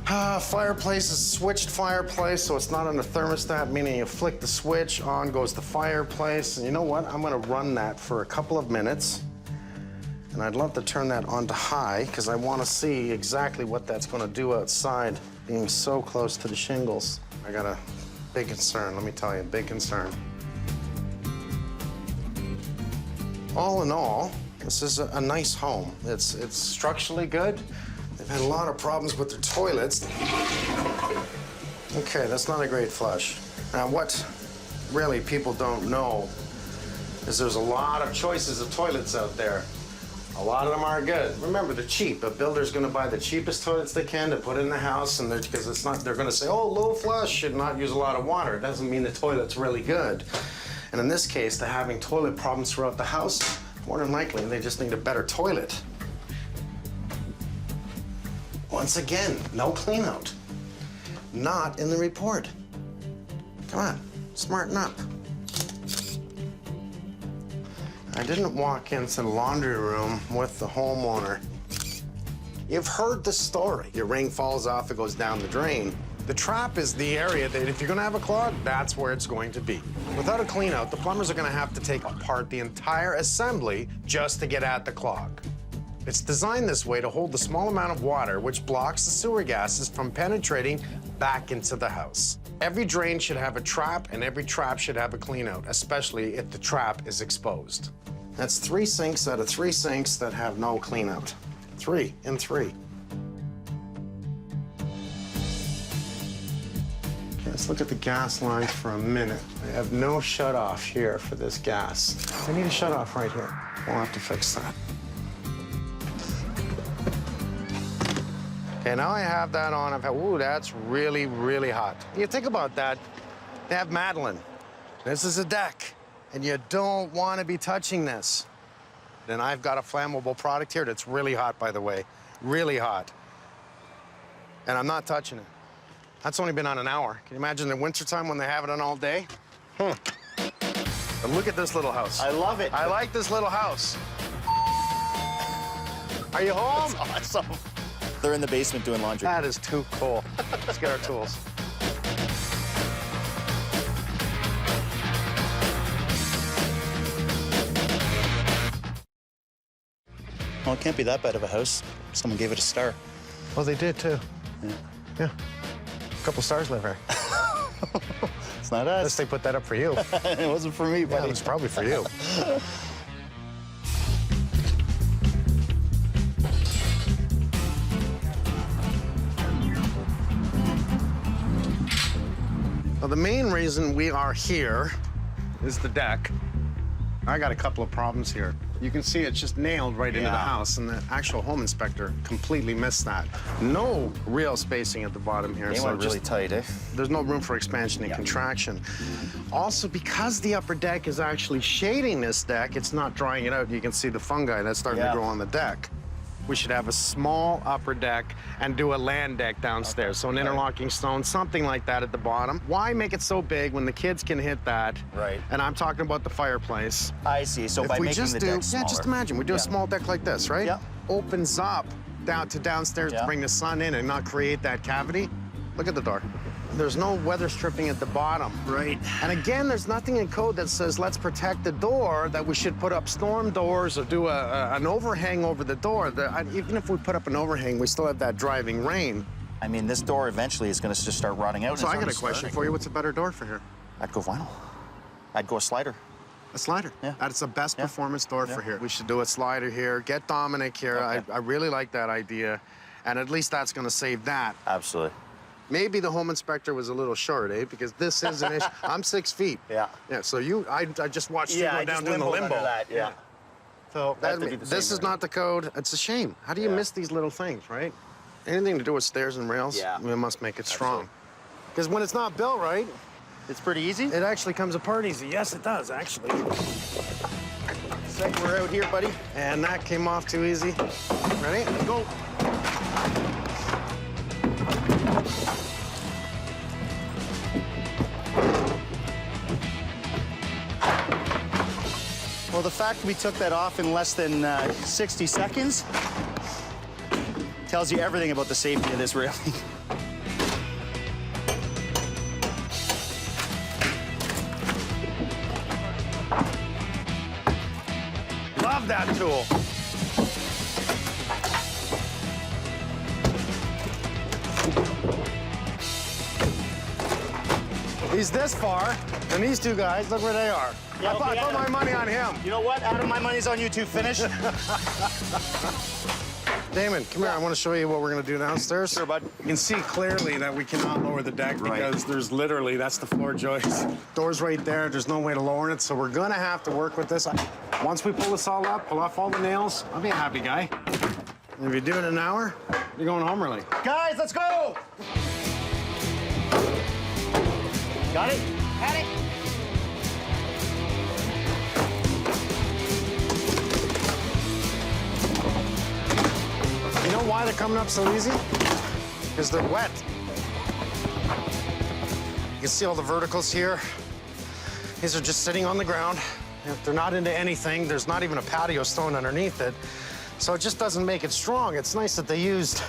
Fireplace is switched fireplace, so it's not on the thermostat, meaning you flick the switch, on goes the fireplace. And you know what? I'm gonna run that for a couple of minutes. And I'd love to turn that on to high, because I want to see exactly what that's gonna do outside, being so close to the shingles. I got a big concern, let me tell you, big concern. All in all, this is a nice home. It's structurally good. They've had a lot of problems with their toilets. Okay, that's not a great flush. Now, what really people don't know is there's a lot of choices of toilets out there. A lot of them are good. Remember, they're cheap. A builder's gonna buy the cheapest toilets they can to put in the house, and because it's not, they're gonna say, oh, low flush should not use a lot of water. It doesn't mean the toilet's really good. And in this case, they're having toilet problems throughout the house. More than likely, they just need a better toilet. Once again, no clean out. Not in the report. Come on, smarten up. I didn't walk into the laundry room with the homeowner. You've heard the story. Your ring falls off, it goes down the drain. The trap is the area that if you're gonna have a clog, that's where it's going to be. Without a clean out, the plumbers are gonna have to take apart the entire assembly just to get at the clog. It's designed this way to hold the small amount of water which blocks the sewer gases from penetrating back into the house. Every drain should have a trap, and every trap should have a clean out, especially if the trap is exposed. That's 3 sinks out of 3 sinks that have no clean out. 3 in 3. Okay, let's look at the gas lines for a minute. I have no shut off here for this gas. I need a shut off right here. We'll have to fix that. Okay, now I have that on. Ooh, that's really, really hot. You think about that. They have Madeline. This is a deck, and you don't want to be touching this. Then I've got a flammable product here that's really hot, by the way. Really hot. And I'm not touching it. That's only been on an hour. Can you imagine the wintertime when they have it on all day? But look at this little house. I love it. I like this little house. Are you home? That's awesome. They're in the basement doing laundry. That is too cool. Let's get our tools. Well, it can't be that bad of a house. Someone gave it a star. Well, they did, too. Yeah. Yeah. A couple stars live here. It's not us. Unless they put that up for you. It wasn't for me, buddy. Yeah, it was probably for you. Well, the main reason we are here is the deck. I got a couple of problems here. You can see it's just nailed right into the house, and the actual home inspector completely missed that. No real spacing at the bottom here. They went really tight, eh? There's no room for expansion and contraction. Also, because the upper deck is actually shading this deck, it's not drying it out. You can see the fungi that's starting to grow on the deck. We should have a small upper deck and do a land deck downstairs. So an interlocking stone, something like that at the bottom. Why make it so big when the kids can hit that? Right. And I'm talking about the fireplace. I see. So if by we making just the do, deck smaller. yeah, just imagine we do a small deck like this, right? Yeah. Opens up down to downstairs to bring the sun in and not create that cavity. Look at the door. There's no weather stripping at the bottom. Right. And again, there's nothing in code that says let's protect the door, that we should put up storm doors or do an overhang over the door. Even if we put up an overhang, we still have that driving rain. I mean, this door eventually is going to just start rotting out. So I got a question for you. What's a better door for here? I'd go vinyl. I'd go a slider. A slider? Yeah. That's the best performance door for here. We should do a slider here. Get Dominic here. Okay. I really like that idea. And at least that's going to save that. Absolutely. Maybe the home inspector was a little short, eh? Because this is an issue. I'm 6 feet. Yeah. Yeah, so I just watched you go down doing the limbo. That, yeah. So this is not the code. It's a shame. How do you miss these little things, right? Anything to do with stairs and rails, we must make it strong. Because when it's not built right, It's pretty easy? It actually comes apart easy. Yes, it does, actually. So we're out here, buddy. And that came off too easy. Ready? Go. Well, the fact we took that off in less than 60 seconds tells you everything about the safety of this railing. Love that tool. He's this far, and these two guys, look where they are. Yeah, I put my money on him. You know what? Adam, my money's on you two. Finish. Damon, come here. I want to show you what we're going to do downstairs. Sure, bud. You can see clearly that we cannot lower the deck because there's literally, that's the floor joist. Door's right there. There's no way to lower it, so we're going to have to work with this. Once we pull this all up, pull off all the nails, I'll be a happy guy. And if you do it in an hour, you're going home early. Guys, let's go! Got it? Got it. You know why they're coming up so easy? Because they're wet. You can see all the verticals here. These are just sitting on the ground. If they're not into anything, there's not even a patio stone underneath it. So it just doesn't make it strong. It's nice that they used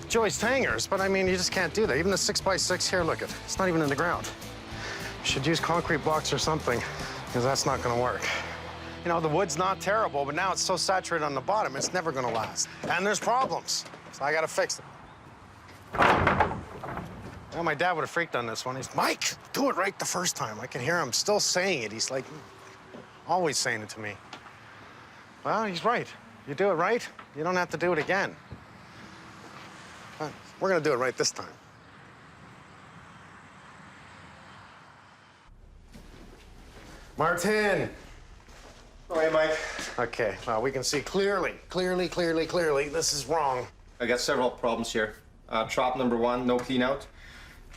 joist hangers, but I mean, you just can't do that. Even the 6x6 here, look, it's not even in the ground. You should use concrete blocks or something, because that's not gonna work. You know, the wood's not terrible, but now it's so saturated on the bottom, it's never gonna last. And there's problems, so I gotta fix it. Well, my dad would have freaked on this one. He's, Mike, do it right the first time. I can hear him still saying it. He's like, always saying it to me. Well, he's right. You do it right, you don't have to do it again. But we're gonna do it right this time. Martin! All right, Mike. Okay, well, we can see clearly, this is wrong. I got several problems here. Trap number one, no clean out.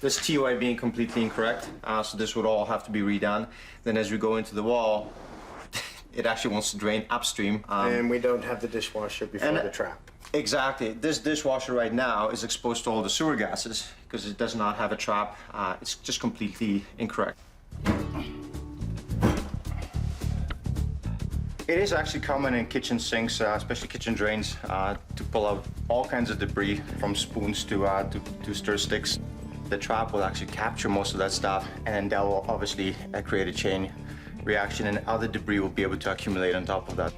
This TOI being completely incorrect, so this would all have to be redone. Then as we go into the wall, it actually wants to drain upstream. And we don't have the dishwasher before the trap. Exactly. This dishwasher right now is exposed to all the sewer gases because it does not have a trap. It's just completely incorrect. It is actually common in kitchen sinks, especially kitchen drains, to pull out all kinds of debris, from spoons to stir sticks. The trap will actually capture most of that stuff, and then that will obviously create a chain reaction, and other debris will be able to accumulate on top of that.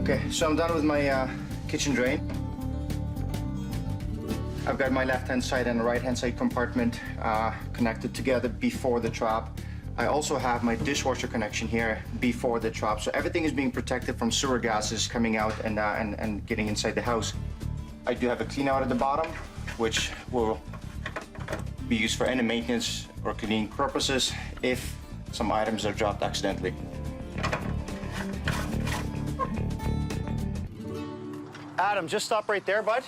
Okay, so I'm done with my kitchen drain. I've got my left-hand side and the right-hand side compartment connected together before the trap. I also have my dishwasher connection here before the trap, so everything is being protected from sewer gases coming out and getting inside the house. I do have a clean out at the bottom, which will be used for any maintenance or cleaning purposes if some items are dropped accidentally. Adam, just stop right there, bud.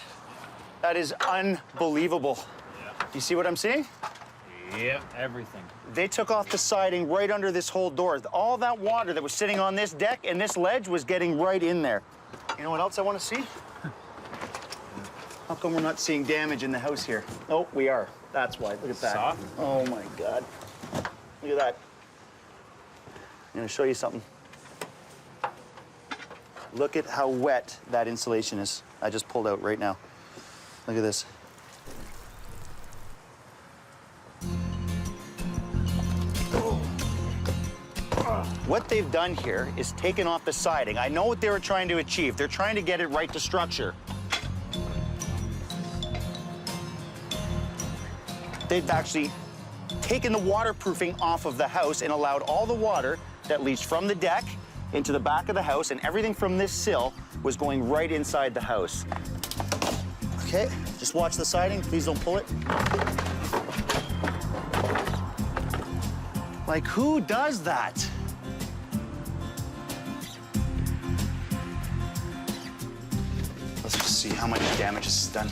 That is unbelievable. Do you see what I'm seeing? Yep, everything. They took off the siding right under this whole door. All that water that was sitting on this deck and this ledge was getting right in there. You know what else I want to see? How come we're not seeing damage in the house here? Oh, we are. That's why. Look at that. Soft? Oh, my God. Look at that. I'm going to show you something. Look at how wet that insulation is. I just pulled out right now. Look at this. What they've done here is taken off the siding. I know what they were trying to achieve. They're trying to get it right to structure. They've actually taken the waterproofing off of the house and allowed all the water that leaks from the deck into the back of the house, and everything from this sill was going right inside the house. Okay, just watch the siding. Please don't pull it. Like, who does that? Let's just see how much damage this has done.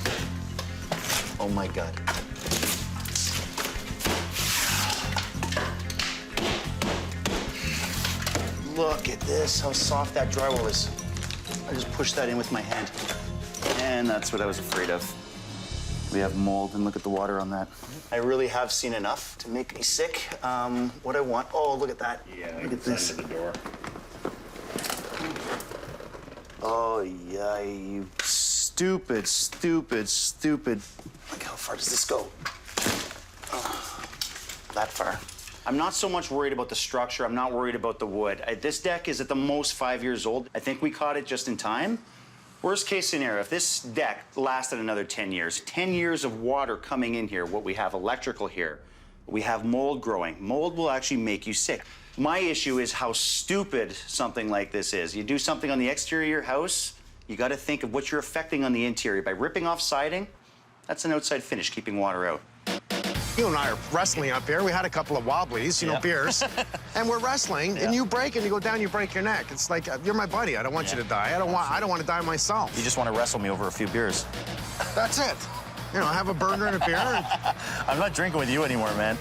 Oh my God. Look at this, how soft that drywall is. I just pushed that in with my hand. And that's what I was afraid of. We have mold, and look at the water on that. I really have seen enough to make me sick. What I want, oh, look at that. Yeah, look at this. The door. Oh, yeah, you stupid, stupid, stupid. Look, how far does this go? Oh, that far. I'm not so much worried about the structure. I'm not worried about the wood. This deck is at the most 5 years old. I think we caught it just in time. Worst case scenario, if this deck lasted another 10 years, 10 years of water coming in here, what we have electrical here, we have mold growing. Mold will actually make you sick. My issue is how stupid something like this is. You do something on the exterior of your house, you got to think of what you're affecting on the interior. By ripping off siding, that's an outside finish, keeping water out. You and I are wrestling up here. We had a couple of wobblies, you know, beers. And we're wrestling, and you break, and you go down, you break your neck. It's like, you're my buddy. I don't want you to die. I don't want to die myself. You just want to wrestle me over a few beers. That's it. You know, have a burger and a beer. And... I'm not drinking with you anymore, man.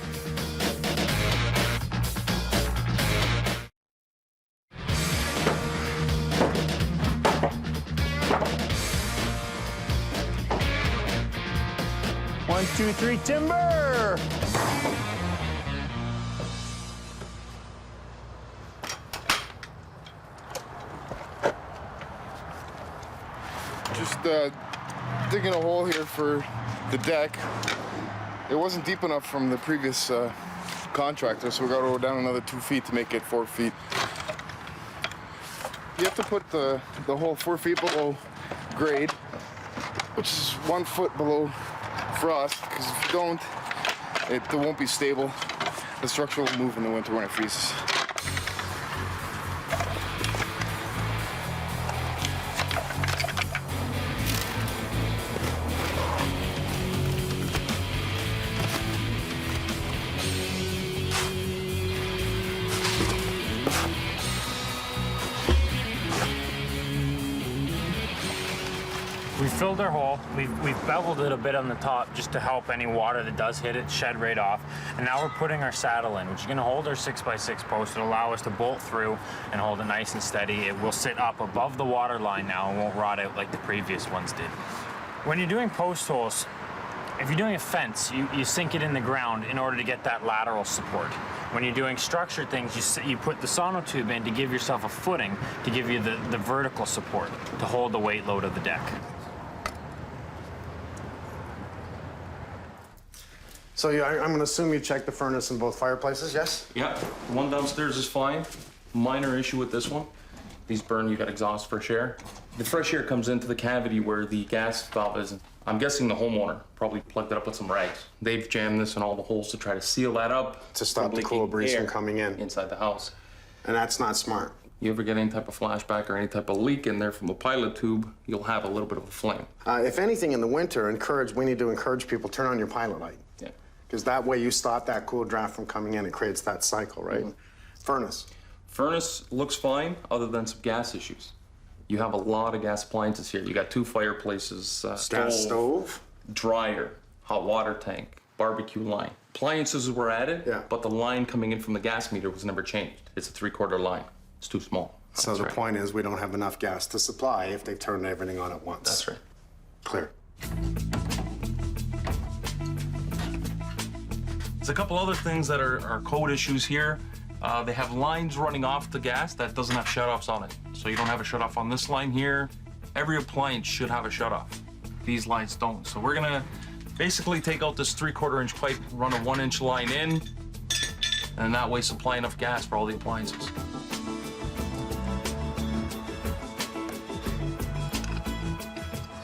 One, two, three, timber! Just digging a hole here for the deck. It wasn't deep enough from the previous contractor, so we got to go down another 2 feet to make it 4 feet. You have to put the hole 4 feet below grade, which is 1 foot below frost, because if you don't, it won't be stable. The structure will move in the winter when it freezes. We filled our hole. We've beveled it a bit on the top just to help any water that does hit it shed right off. And now we're putting our saddle in, which is going to hold our 6x6 post. It'll allow us to bolt through and hold it nice and steady. It will sit up above the water line now and won't rot out like the previous ones did. When you're doing post holes, if you're doing a fence, you sink it in the ground in order to get that lateral support. When you're doing structured things, you put the sonotube in to give yourself a footing, to give you the vertical support, to hold the weight load of the deck. So I'm going to assume you checked the furnace in both fireplaces, yes? Yeah, the one downstairs is fine. Minor issue with this one. These burn, you got exhaust fresh air. The fresh air comes into the cavity where the gas valve is. I'm guessing the homeowner probably plugged it up with some rags. They've jammed this in all the holes to try to seal that up. To stop the cool breeze from coming in. Inside the house. And that's not smart. You ever get any type of flashback or any type of leak in there from a pilot tube, you'll have a little bit of a flame. If anything, in the winter, we need to encourage people, turn on your pilot light. Yeah. Because that way you stop that cool draft from coming in. It creates that cycle, right? Furnace. Furnace looks fine, other than some gas issues. You have a lot of gas appliances here. You got 2 fireplaces, gas stove, dryer, hot water tank, barbecue line. Appliances were added, but the line coming in from the gas meter was never changed. It's a 3/4 line. It's too small. So the point is we don't have enough gas to supply if they've turned everything on at once. That's right. Clear. There's a couple other things that are code issues here. They have lines running off the gas that doesn't have shutoffs on it. So you don't have a shutoff on this line here. Every appliance should have a shutoff. These lines don't. So we're gonna basically take out this 3/4 inch pipe, run a 1 inch line in, and that way supply enough gas for all the appliances.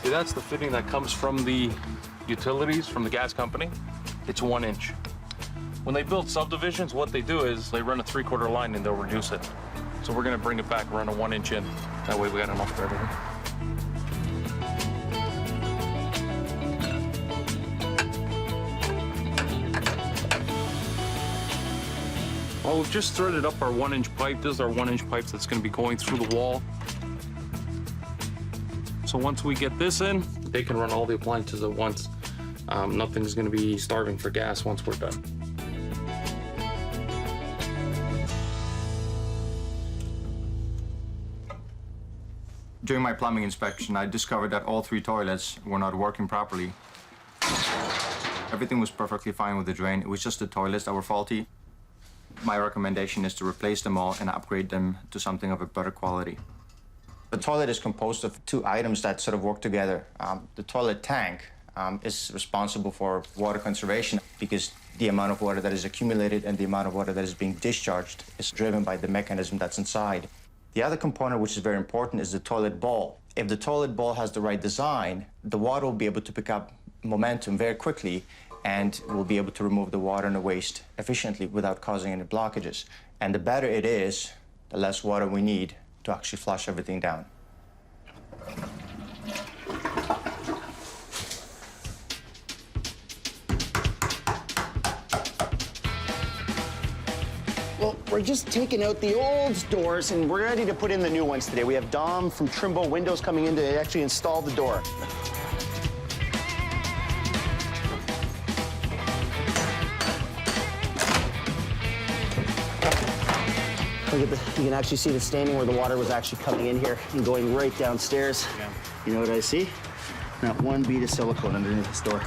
See, that's the fitting that comes from the utilities, from the gas company. It's 1 inch. When they build subdivisions, what they do is they run a 3/4 line and they'll reduce it. So we're gonna bring it back, run a 1 inch in. That way we got enough for everything. Well, we've just threaded up our 1-inch pipe. This is our 1-inch pipe that's going to be going through the wall. So once we get this in, they can run all the appliances at once. Nothing's going to be starving for gas once we're done. During my plumbing inspection, I discovered that all 3 toilets were not working properly. Everything was perfectly fine with the drain. It was just the toilets that were faulty. My recommendation is to replace them all and upgrade them to something of a better quality. The toilet is composed of 2 items that sort of work together. The toilet tank is responsible for water conservation because the amount of water that is accumulated and the amount of water that is being discharged is driven by the mechanism that's inside. The other component, which is very important, is the toilet bowl. If the toilet bowl has the right design, the water will be able to pick up momentum very quickly and will be able to remove the water and the waste efficiently without causing any blockages. And the better it is, the less water we need to actually flush everything down. Well, we're just taking out the old doors and we're ready to put in the new ones today. We have Dom from Trimbo Windows coming in to actually install the door. Look at you can actually see the staining where the water was actually coming in here and going right downstairs. Yeah. You know what I see? Not 1 bead of silicone underneath this door.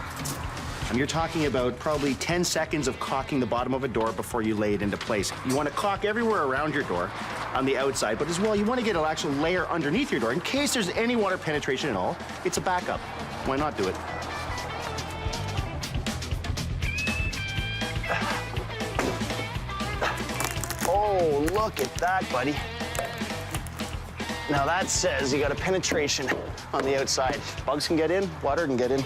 And you're talking about probably 10 seconds of caulking the bottom of a door before you lay it into place. You want to caulk everywhere around your door on the outside, but as well, you want to get an actual layer underneath your door in case there's any water penetration at all. It's a backup. Why not do it? Oh, look at that, buddy. Now that says you got a penetration on the outside. Bugs can get in, water can get in.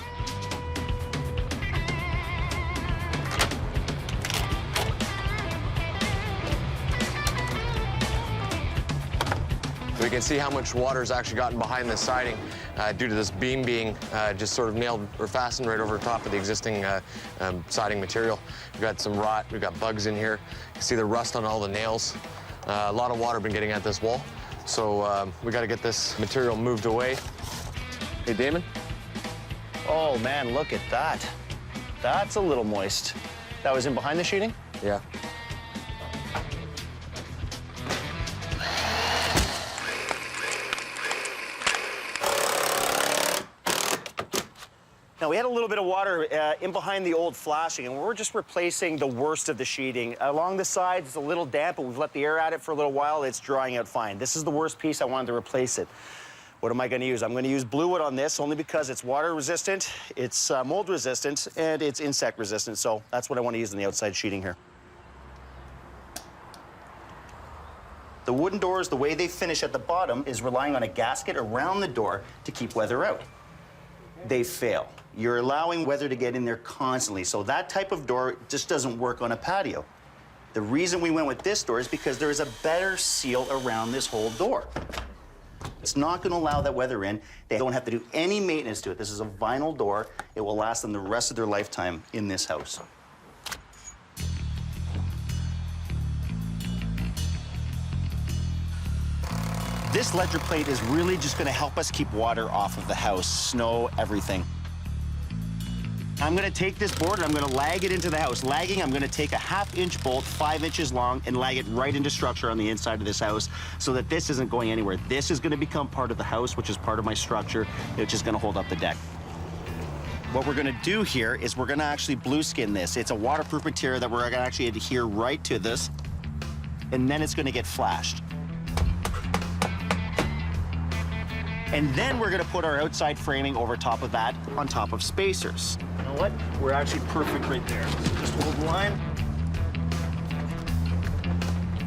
We can see how much water's actually gotten behind this siding due to this beam being just sort of nailed or fastened right over top of the existing siding material. We've got some rot, we've got bugs in here. You can see the rust on all the nails. A lot of water been getting at this wall. So we got to get this material moved away. Hey, Damon? Oh, man, look at that. That's a little moist. That was in behind the sheeting? Yeah. Now, we had a little bit of water in behind the old flashing, and we're just replacing the worst of the sheeting. Along the sides, it's a little damp, but we've let the air at it for a little while. It's drying out fine. This is the worst piece. I wanted to replace it. What am I going to use? I'm going to use blue wood on this only because it's water resistant, it's mold resistant, and it's insect resistant. So that's what I want to use in the outside sheeting here. The wooden doors, the way they finish at the bottom is relying on a gasket around the door to keep weather out. They fail. You're allowing weather to get in there constantly. So that type of door just doesn't work on a patio. The reason we went with this door is because there is a better seal around this whole door. It's not going to allow that weather in. They don't have to do any maintenance to it. This is a vinyl door. It will last them the rest of their lifetime in this house. This ledger plate is really just going to help us keep water off of the house, snow, everything. I'm going to take this board and I'm going to lag it into the house. Lagging, I'm going to take a 1/2-inch bolt, 5 inches long, and lag it right into structure on the inside of this house so that this isn't going anywhere. This is going to become part of the house, which is part of my structure, which is going to hold up the deck. What we're going to do here is we're going to actually blue skin this. It's a waterproof material that we're going to actually adhere right to this, and then it's going to get flashed. And then we're going to put our outside framing over top of that, on top of spacers. You know what? We're actually perfect right there. So just hold the line.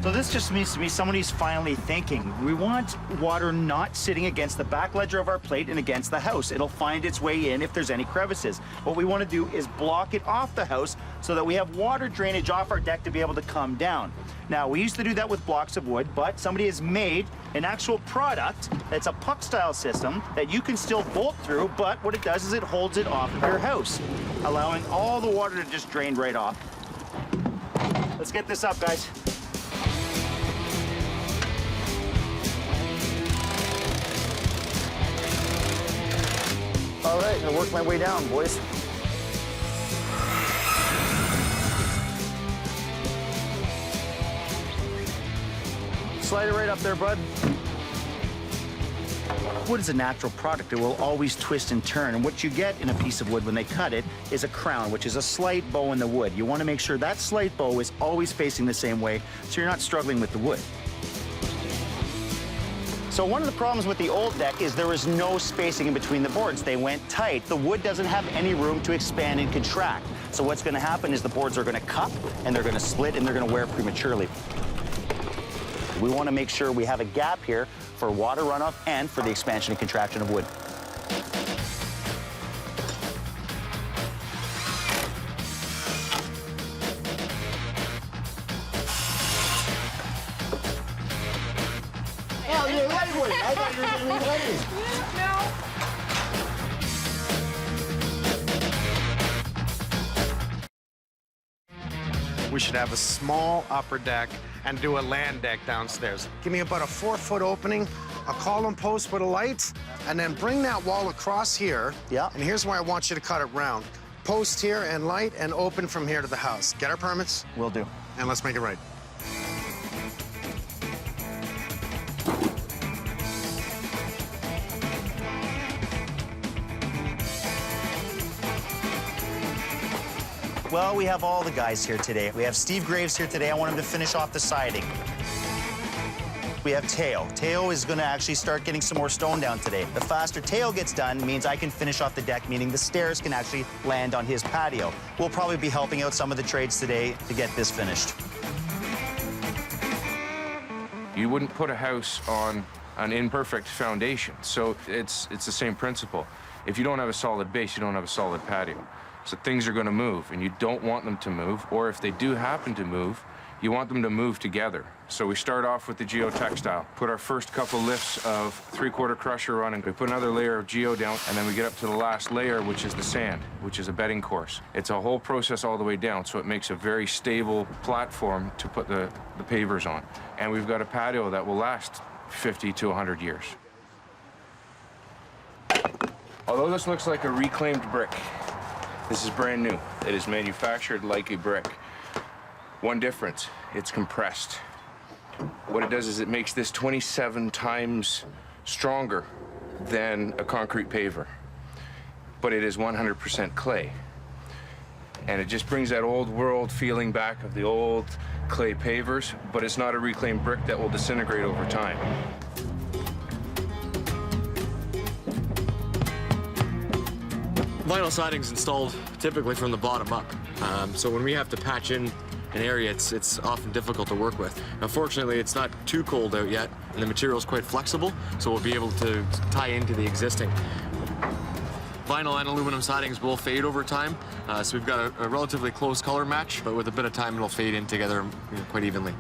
So this just means to me somebody's finally thinking. We want water not sitting against the back ledger of our plate and against the house. It'll find its way in if there's any crevices. What we want to do is block it off the house so that we have water drainage off our deck to be able to come down. Now, we used to do that with blocks of wood, but somebody has made an actual product that's a puck-style system that you can still bolt through, but what it does is it holds it off of your house, allowing all the water to just drain right off. Let's get this up, guys. All right, I'm gonna work my way down, boys. Slide it right up there, bud. Wood is a natural product. It will always twist and turn. And what you get in a piece of wood when they cut it is a crown, which is a slight bow in the wood. You want to make sure that slight bow is always facing the same way so you're not struggling with the wood. So one of the problems with the old deck is there was no spacing in between the boards. They went tight. The wood doesn't have any room to expand and contract. So what's going to happen is the boards are going to cup, and they're going to split, and they're going to wear prematurely. We want to make sure we have a gap here for water runoff and for the expansion and contraction of wood. Oh, you're lightweight. I thought you were going to be heavy. We should have a small upper deck and do a land deck downstairs. Give me about a 4-foot opening, a column post with a light, and then bring that wall across here. Yeah. And here's where I want you to cut it round. Post here and light and open from here to the house. Get our permits? Will do. And let's make it right. Well, we have all the guys here today. We have Steve Graves here today. I want him to finish off the siding. We have Teo. Teo is going to actually start getting some more stone down today. The faster Teo gets done means I can finish off the deck, meaning the stairs can actually land on his patio. We'll probably be helping out some of the trades today to get this finished. You wouldn't put a house on an imperfect foundation, so it's the same principle. If you don't have a solid base, you don't have a solid patio. So things are going to move, and you don't want them to move, or if they do happen to move, you want them to move together. So we start off with the geotextile, put our first couple lifts of 3/4 crusher on, and we put another layer of geo down, and then we get up to the last layer, which is the sand, which is a bedding course. It's a whole process all the way down, so it makes a very stable platform to put the pavers on. And we've got a patio that will last 50 to 100 years. Although this looks like a reclaimed brick, this is brand new. It is manufactured like a brick. One difference, it's compressed. What it does is it makes this 27 times stronger than a concrete paver. But it is 100% clay. And it just brings that old world feeling back of the old clay pavers, but it's not a reclaimed brick that will disintegrate over time. Vinyl siding's installed typically from the bottom up. So when we have to patch in an area, it's often difficult to work with. Now, fortunately, it's not too cold out yet, and the material's quite flexible, so we'll be able to tie into the existing. Vinyl and aluminum sidings will fade over time, so we've got a relatively close color match, but with a bit of time, it'll fade in together quite evenly.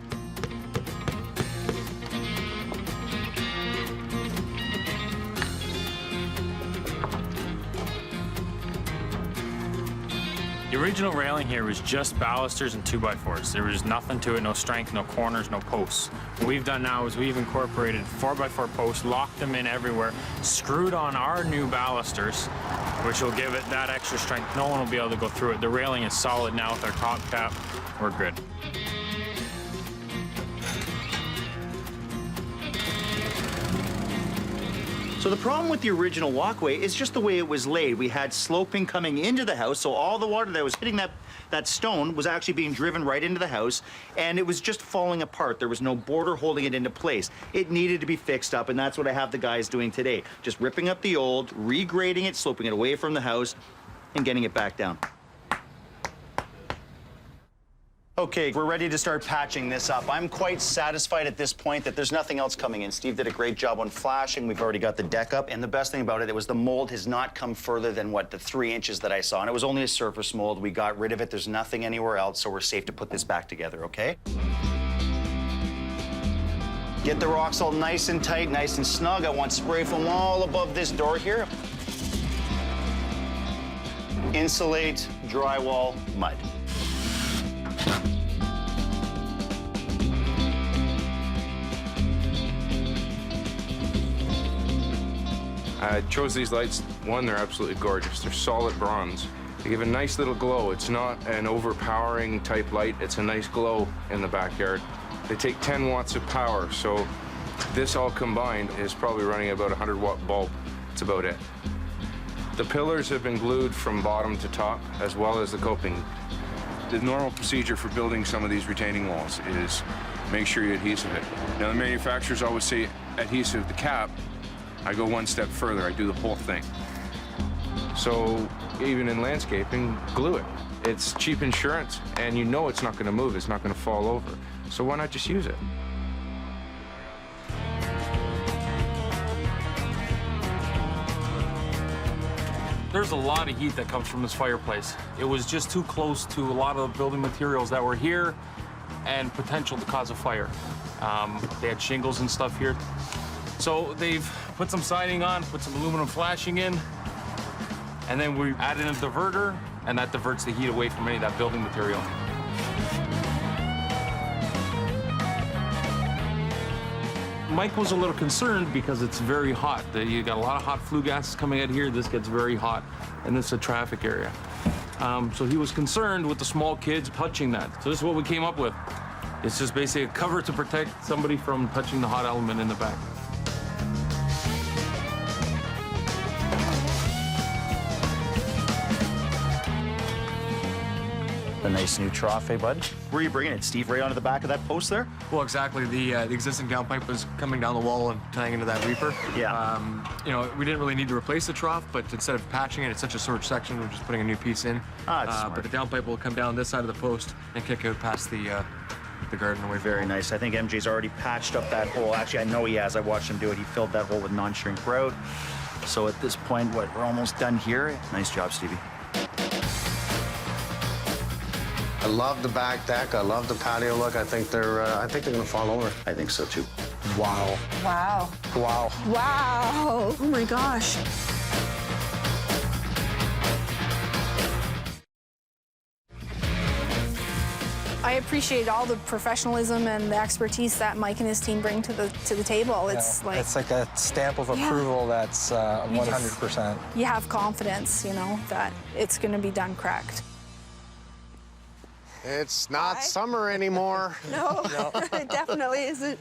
The original railing here was just balusters and 2x4s. There was nothing to it, no strength, no corners, no posts. What we've done now is we've incorporated 4x4 posts, locked them in everywhere, screwed on our new balusters, which will give it that extra strength. No one will be able to go through it. The railing is solid now with our top cap. We're good. So the problem with the original walkway is just the way it was laid. We had sloping coming into the house, so all the water that was hitting that stone was actually being driven right into the house, and it was just falling apart. There was no border holding it into place. It needed to be fixed up, and that's what I have the guys doing today. Just ripping up the old, regrading it, sloping it away from the house, and getting it back down. Okay, we're ready to start patching this up. I'm quite satisfied at this point that there's nothing else coming in. Steve did a great job on flashing. We've already got the deck up. And the best thing about it was the mold has not come further than, what, the 3 inches that I saw. And it was only a surface mold. We got rid of it. There's nothing anywhere else, so we're safe to put this back together, okay? Get the rocks all nice and tight, nice and snug. I want spray foam all above this door here. Insulate, drywall, mud. I chose these lights. One, they're absolutely gorgeous. They're solid bronze. They give a nice little glow. It's not an overpowering type light. It's a nice glow in the backyard. They take 10 watts of power, so this all combined is probably running about a 100-watt bulb. That's about it. The pillars have been glued from bottom to top, as well as the coping. The normal procedure for building some of these retaining walls is make sure you adhesive it. Now, the manufacturers always say adhesive the cap. I go one step further. I do the whole thing. So even in landscaping, glue it. It's cheap insurance, and you know it's not going to move. It's not going to fall over. So why not just use it? There's a lot of heat that comes from this fireplace. It was just too close to a lot of the building materials that were here and potential to cause a fire. They had shingles and stuff here. So they've put some siding on, put some aluminum flashing in, and then we added a diverter, and that diverts the heat away from any of that building material. Mike was a little concerned because it's very hot. You got a lot of hot flue gases coming out here. This gets very hot, and this is a traffic area. So he was concerned with the small kids touching that. So this is what we came up with. It's just basically a cover to protect somebody from touching the hot element in the back. A nice new trough, eh, bud? Where are you bringing it, Steve? Right onto the back of that post there? Well, exactly. The existing downpipe was coming down the wall and tying into that reaper. Yeah. You know, we didn't really need to replace the trough, but instead of patching it, it's such a short section, we're just putting a new piece in. That's smart. But the downpipe will come down this side of the post and kick out past the garden away. Very nice. I think MJ's already patched up that hole. Actually, I know he has. I watched him do it. He filled that hole with non-shrink grout. So at this point, we're almost done here. Nice job, Stevie. I love the back deck. I love the patio look. I think they're gonna fall over. I think so too. Wow. Wow. Wow. Wow. Oh my gosh. I appreciate all the professionalism and the expertise that Mike and his team bring to the table. It's like a stamp of approval that's 100%. You have confidence, you know, that it's going to be done correct. It's not summer anymore. No, it definitely isn't.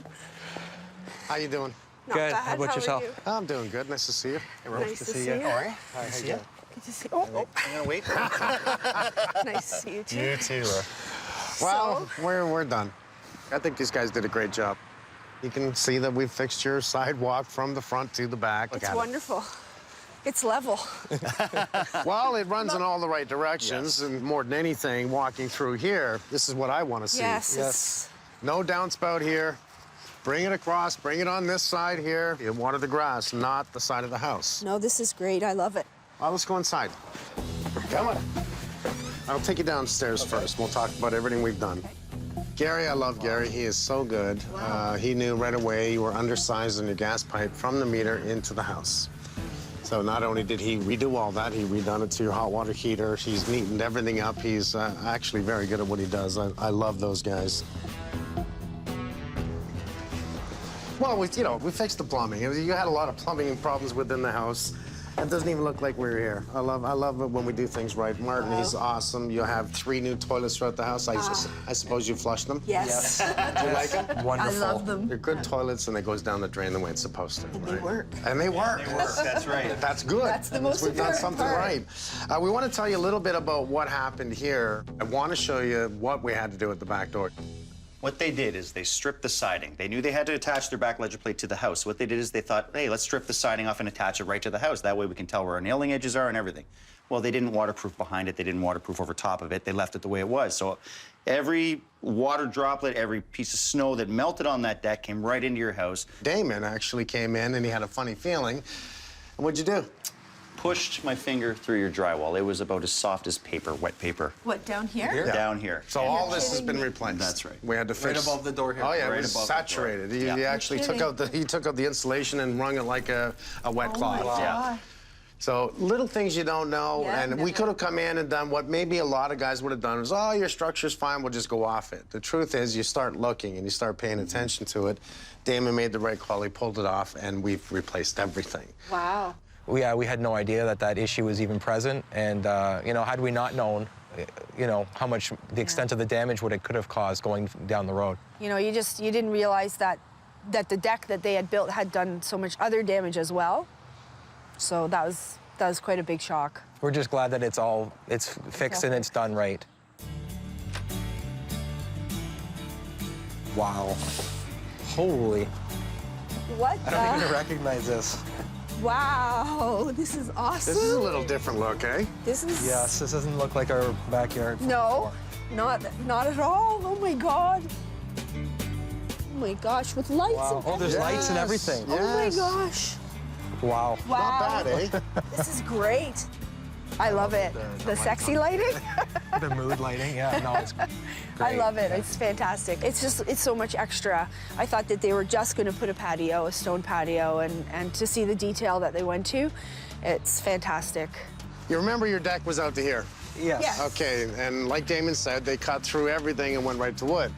How you doing? Not Good. Bad. How about yourself? You? I'm doing good. Nice to see you. Hey, nice to see you. How are you? Nice to see you. Good to see you. Oh, I'm gonna wait. Nice to see you too. You too. Well, we're done. I think these guys did a great job. You can see that we've fixed your sidewalk from the front to the back. It's wonderful. It's level. Well, it runs in all the right directions, and more than anything, walking through here, this is what I want to see. Yes. No downspout here. Bring it across, bring it on this side here. You water the grass, not the side of the house. No, this is great. I love it. Well, let's go inside. Come on. I'll take you downstairs first. We'll talk about everything we've done. Gary, I love Gary. He is so good. He knew right away you were undersized on your gas pipe from the meter into the house. So not only did he redo all that, he redone it to your hot water heater. He's neatened everything up. He's actually very good at what he does. I love those guys. Well, we fixed the plumbing. You had a lot of plumbing problems within the house. It doesn't even look like we were here. I love it when we do things right. Martin, he's awesome. You have 3 new toilets throughout the house. I suppose you flushed them? Yes. Do you like them? Wonderful. I love them. They're good toilets, and it goes down the drain the way it's supposed to. And they work. And they work. They work. That's right. That's good. That's the most We've done important something part. right. We want to tell you a little bit about what happened here. I want to show you what we had to do at the back door. What they did is they stripped the siding. They knew they had to attach their back ledger plate to the house. What they did is they thought, hey, let's strip the siding off and attach it right to the house. That way we can tell where our nailing edges are and everything. Well, they didn't waterproof behind it. They didn't waterproof over top of it. They left it the way it was. So every water droplet, every piece of snow that melted on that deck came right into your house. Damon actually came in, and he had a funny feeling. And what'd you do? Pushed my finger through your drywall. It was about as soft as paper, wet paper. What, down here? Yeah. Down here. So all this has been replaced. That's right. We had to fix. Right above the door here. Oh yeah, Right it was above the door. saturated. He Yeah. actually took out the insulation and wrung it like a wet cloth. Yeah. So little things you don't know, Yeah, and we could have come in and done what maybe a lot of guys would have done is, oh, your structure's fine, we'll just go off it. The truth is, you start looking and you start paying attention to it. Damon made the right call, he pulled it off, and we've replaced everything. Wow. we had no idea that that issue was even present. And, you know, had we not known, you know, how much the extent of the damage what it could have caused going down the road. You know, you didn't realize that the deck that they had built had done so much other damage as well. So that was quite a big shock. We're just glad that it's fixed and it's done right. Wow. Holy. What I don't even recognize this. Wow, this is awesome. This is a little different look, eh? This is... Yes, this doesn't look like our backyard. No, not at all. Oh my God. Oh my gosh, with lights Wow. and Oh, there's lights and everything. Oh my gosh. Wow. Wow. Not bad, eh? This is great. I love it. The sexy lighting. The mood lighting, yeah, no, it's great. I love it. It's fantastic. It's so much extra. I thought that they were just going to put a patio, a stone patio, and to see the detail that they went to, it's fantastic. You remember your deck was out to here? Yes. Okay, and like Damon said, they cut through everything and went right to wood.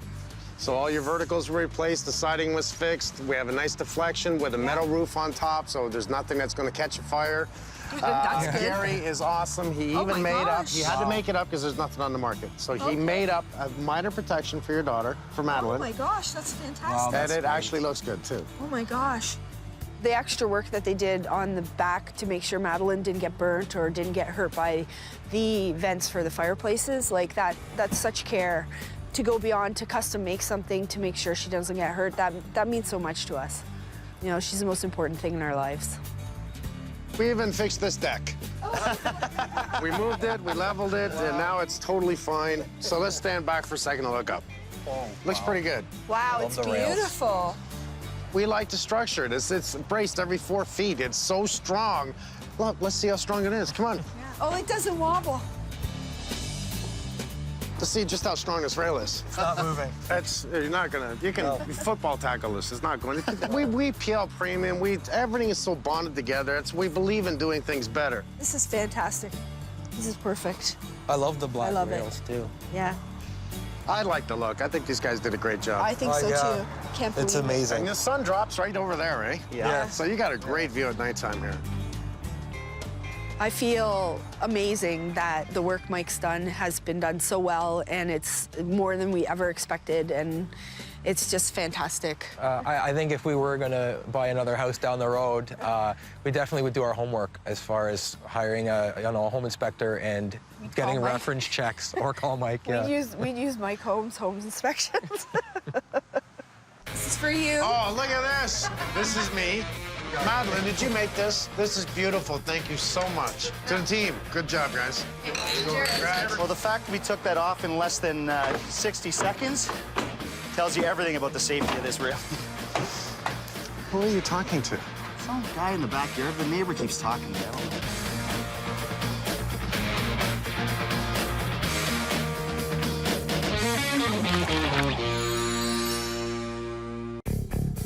So all your verticals were replaced, the siding was fixed. We have a nice deflection with a metal roof on top, so there's nothing that's going to catch a fire. That's good. Gary is awesome. He Oh even my made up. gosh. He had to make it up because there's nothing on the market. So he made up a minor protection for your daughter, for Madeline. Oh my gosh, that's fantastic. And it actually looks good too. Oh my gosh. The extra work that they did on the back to make sure Madeline didn't get burnt or didn't get hurt by the vents for the fireplaces, like that's such care. To go beyond to custom make something to make sure she doesn't get hurt, that means so much to us. You know, she's the most important thing in our lives. We even fixed this deck. We moved it, we leveled it, and now it's totally fine. So let's stand back for a second and look up. Looks pretty good. Wow, it's beautiful. We like to structure it. It's braced every 4 feet. It's so strong. Look, let's see how strong it is. Come on. Oh, it doesn't wobble. To see just how strong this rail is. It's not moving. You're not gonna, you can football tackle this. It's not going to. We PL premium. Everything is so bonded together. We believe in doing things better. This is fantastic. This is perfect. I love the black I love rails, too. Yeah. I like the look. I think these guys did a great job. I think so, too. Can't believe It's amazing. And the sun drops right over there, eh? Yeah. So you got a great view at nighttime here. I feel amazing that the work Mike's done has been done so well, and it's more than we ever expected, and it's just fantastic. I think if we were going to buy another house down the road, we definitely would do our homework as far as hiring a home inspector and getting reference checks or call Mike. Yeah. We'd use Mike Holmes, Holmes Inspection. This is for you. Oh, look at this. This is me. Madeline, did you make this? This is beautiful. Thank you so much. To the team, good job, guys. Well, the fact we took that off in less than 60 seconds tells you everything about the safety of this rail. Who are you talking to? Some guy in the backyard. The neighbor keeps talking to him.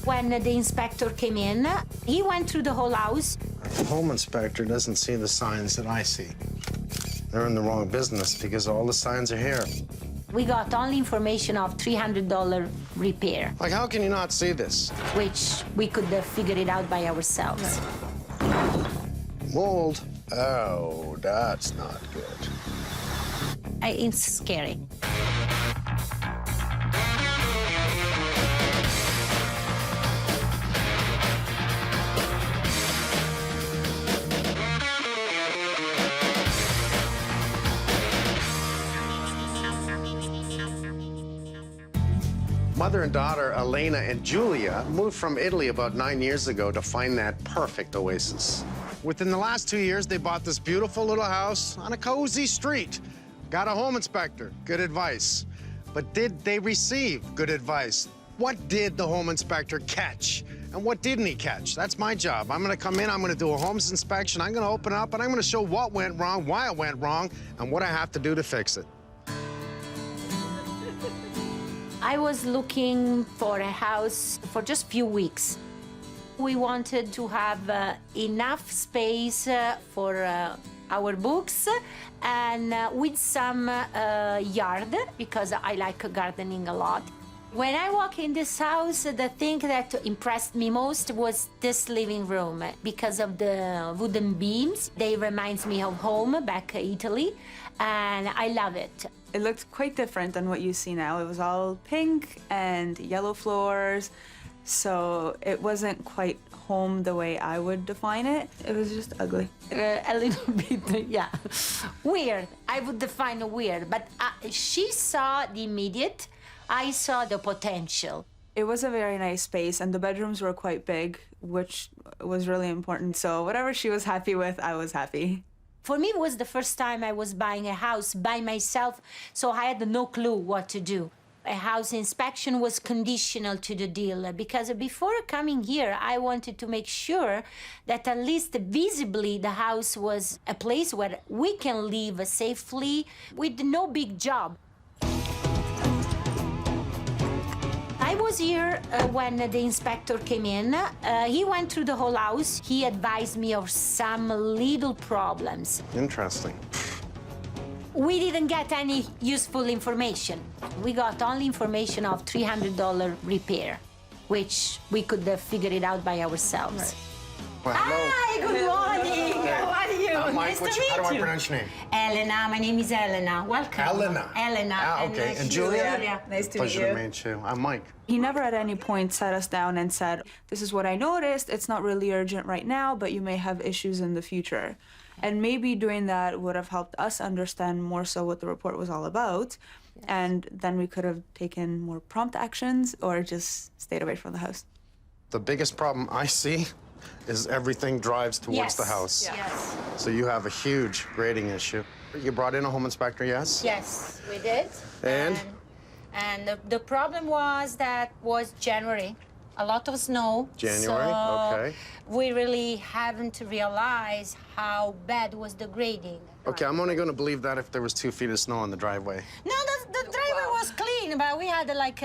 When the inspector came in, he went through the whole house. The home inspector doesn't see the signs that I see. They're in the wrong business because all the signs are here. We got only information of $300 repair. Like, how can you not see this? Which we could figure it out by ourselves. Mold. Oh, that's not good. It's scary. Mother and daughter, Elena and Julia, moved from Italy about 9 years ago to find that perfect oasis. Within the last 2 years, they bought this beautiful little house on a cozy street. Got a home inspector, good advice. But did they receive good advice? What did the home inspector catch? And what didn't he catch? That's my job. I'm gonna come in, I'm gonna do a Holmes inspection, I'm gonna open up, and I'm gonna show what went wrong, why it went wrong, and what I have to do to fix it. I was looking for a house for just a few weeks. We wanted to have enough space for our books and with some yard, because I like gardening a lot. When I walk in this house, the thing that impressed me most was this living room because of the wooden beams. They reminds me of home back in Italy, and I love it. It looked quite different than what you see now. It was all pink and yellow floors, so it wasn't quite home the way I would define it. It was just ugly. A little bit, yeah, weird. I would define it weird, but she saw the immediate, I saw the potential. It was a very nice space, and the bedrooms were quite big, which was really important. So whatever she was happy with, I was happy. For me, it was the first time I was buying a house by myself, so I had no clue what to do. A house inspection was conditional to the deal because before coming here, I wanted to make sure that at least visibly the house was a place where we can live safely with no big job. I was here when the inspector came in. He went through the whole house. He advised me of some little problems. Interesting. We didn't get any useful information. We got only information of $300 repair, which we could figure it out by ourselves. Right. Well, hello. Hi, good morning. How are you? Mike, Nice to meet how do I you. pronounce your name? Elena, my name is Elena. Welcome. Elena. Elena. Ah, okay. And Julia? Nice to meet Pleasure to you. meet you. I'm Mike. He never at any point sat us down and said, this is what I noticed. It's not really urgent right now, but you may have issues in the future. And maybe doing that would have helped us understand more so what the report was all about. Yes. And then we could have taken more prompt actions or just stayed away from the house. The biggest problem I see is everything drives towards Yes. the house. Yes. So you have a huge grading issue. You brought in a home inspector, yes? Yes, we did. And? And the problem was that was January. A lot of snow. January, so okay. We really haven't realized how bad was the grading. Okay, I'm only going to believe that if there was 2 feet of snow on the driveway. No, the driveway was clean, but we had like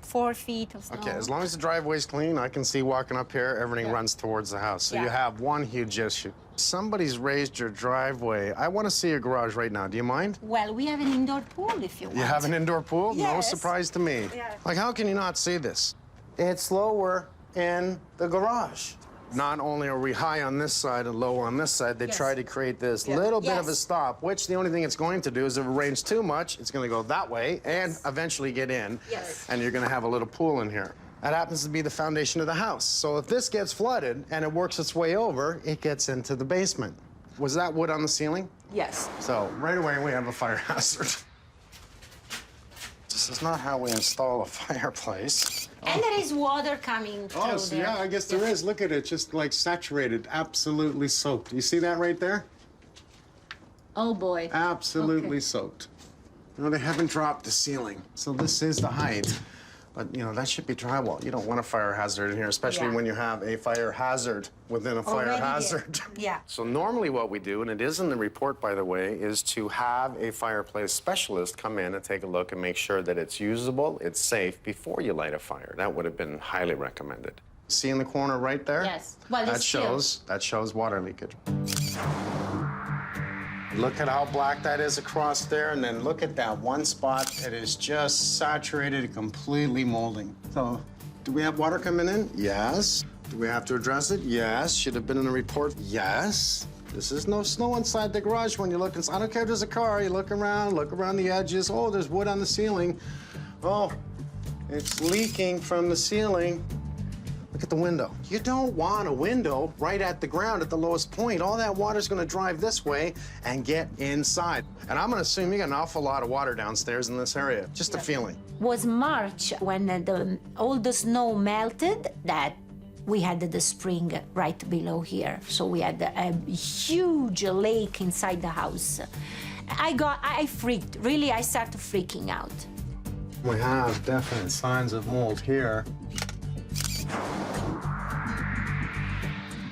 4 feet of snow. Okay, as long as the driveway's clean, I can see walking up here, everything runs towards the house. So you Yeah. have one huge issue. Somebody's raised your driveway. I want to see your garage right now. Do you mind? Well, we have an indoor pool if you want. You have an indoor pool? No Yes. surprise to me. Yeah. Like, how can you not see this? It's lower in the garage. Not only are we high on this side and low on this side, they Yes. try to create this Yeah. little bit of a Yes. stop, which the only thing it's going to do is if it rains too much, it's going to go that way and eventually get in. Yes. And you're going to have a little pool in here. That happens to be the foundation of the house. So if this gets flooded and it works its way over, it gets into the basement. Was that wood on the ceiling? Yes. So right away we have a fire hazard. This is not how we install a fireplace. And there is water coming through Oh, so there. yeah, I guess there is. Look at it, just like saturated, absolutely soaked. You see that right there? Oh, boy. Absolutely soaked. You know, they haven't dropped the ceiling, so this is the height. But, you know, that should be drywall. You don't want a fire hazard in here, especially Yeah. when you have a fire hazard within a fire Already there. hazard. Yeah. So normally what we do, and it is in the report, by the way, is to have a fireplace specialist come in and take a look and make sure that it's usable, it's safe before you light a fire. That would have been highly recommended. See in the corner right there? Yes. Well, that it's still- shows water leakage. Look at how black that is across there, and then look at that one spot that is just saturated and completely molding. So, do we have water coming in? Yes. Do we have to address it? Yes. Should have been in the report? Yes. This is no snow inside the garage when you look inside. I don't care if there's a car. You look around the edges. Oh, there's wood on the ceiling. Oh, it's leaking from the ceiling. Look at the window. You don't want a window right at the ground at the lowest point. All that water's gonna drive this way and get inside. And I'm gonna assume you got an awful lot of water downstairs in this area. Just a feeling. Was March when all the snow melted that we had the spring right below here. So we had a huge lake inside the house. I freaked. Really, I started freaking out. We have definite signs of mold here.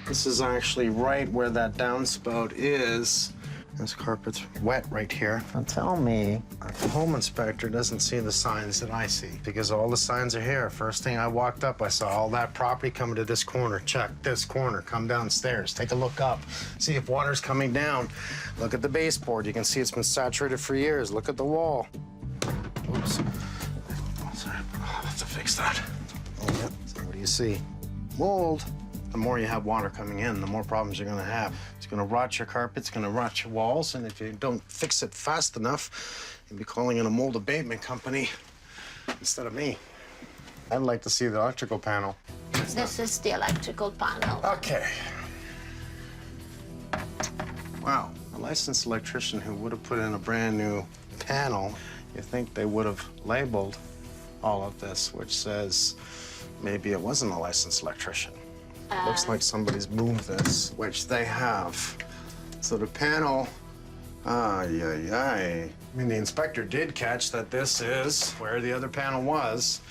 This is actually right where that downspout is. This carpet's wet right here. Now tell me, the home inspector doesn't see the signs that I see, because all the signs are here. First thing I walked up, I saw all that property coming to this corner. Check this corner, come downstairs, take a look up, see if water's coming down. Look at the baseboard. You can see it's been saturated for years. Look at the wall. Oops. fix that. Oh, yep. So what do you see? Mold. The more you have water coming in, the more problems you're gonna have. It's gonna rot your carpet, it's gonna rot your walls, and if you don't fix it fast enough, you'll be calling in a mold abatement company instead of me. I'd like to see the electrical panel. This is the electrical panel. Okay. Wow, a licensed electrician who would have put in a brand new panel, you think they would have labeled all of this, which says maybe it wasn't a licensed electrician. Looks like somebody's moved this, which they have. So the panel, I mean, the inspector did catch that this is where the other panel was,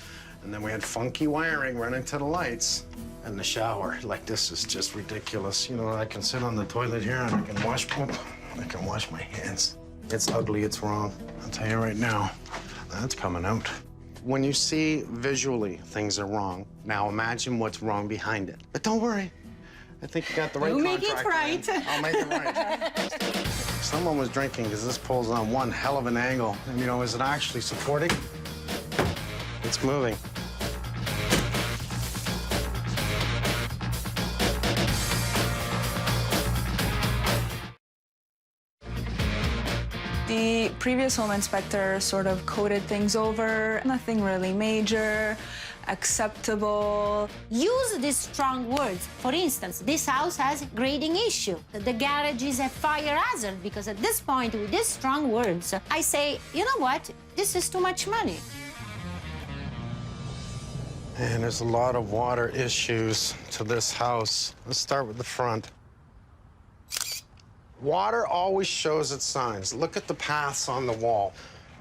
and then we had funky wiring running to the lights and the shower. Like, this is just ridiculous. You know, I can sit on the toilet here and I can wash my hands. It's ugly, it's wrong. I'll tell you right now, that's coming out. When you see visually things are wrong, now imagine what's wrong behind it. But don't worry, I think you got the right contractor in. I'll make it right. Someone was drinking because this pole's on one hell of an angle. And, you know, is it actually supporting? It's moving. The previous home inspector sort of coded things over, nothing really major, acceptable. Use these strong words. For instance, this house has grading issue. The garage is a fire hazard because at this point, with these strong words, I say, you know what? This is too much money. And there's a lot of water issues to this house. Let's start with the front. Water always shows its signs. Look at the paths on the wall.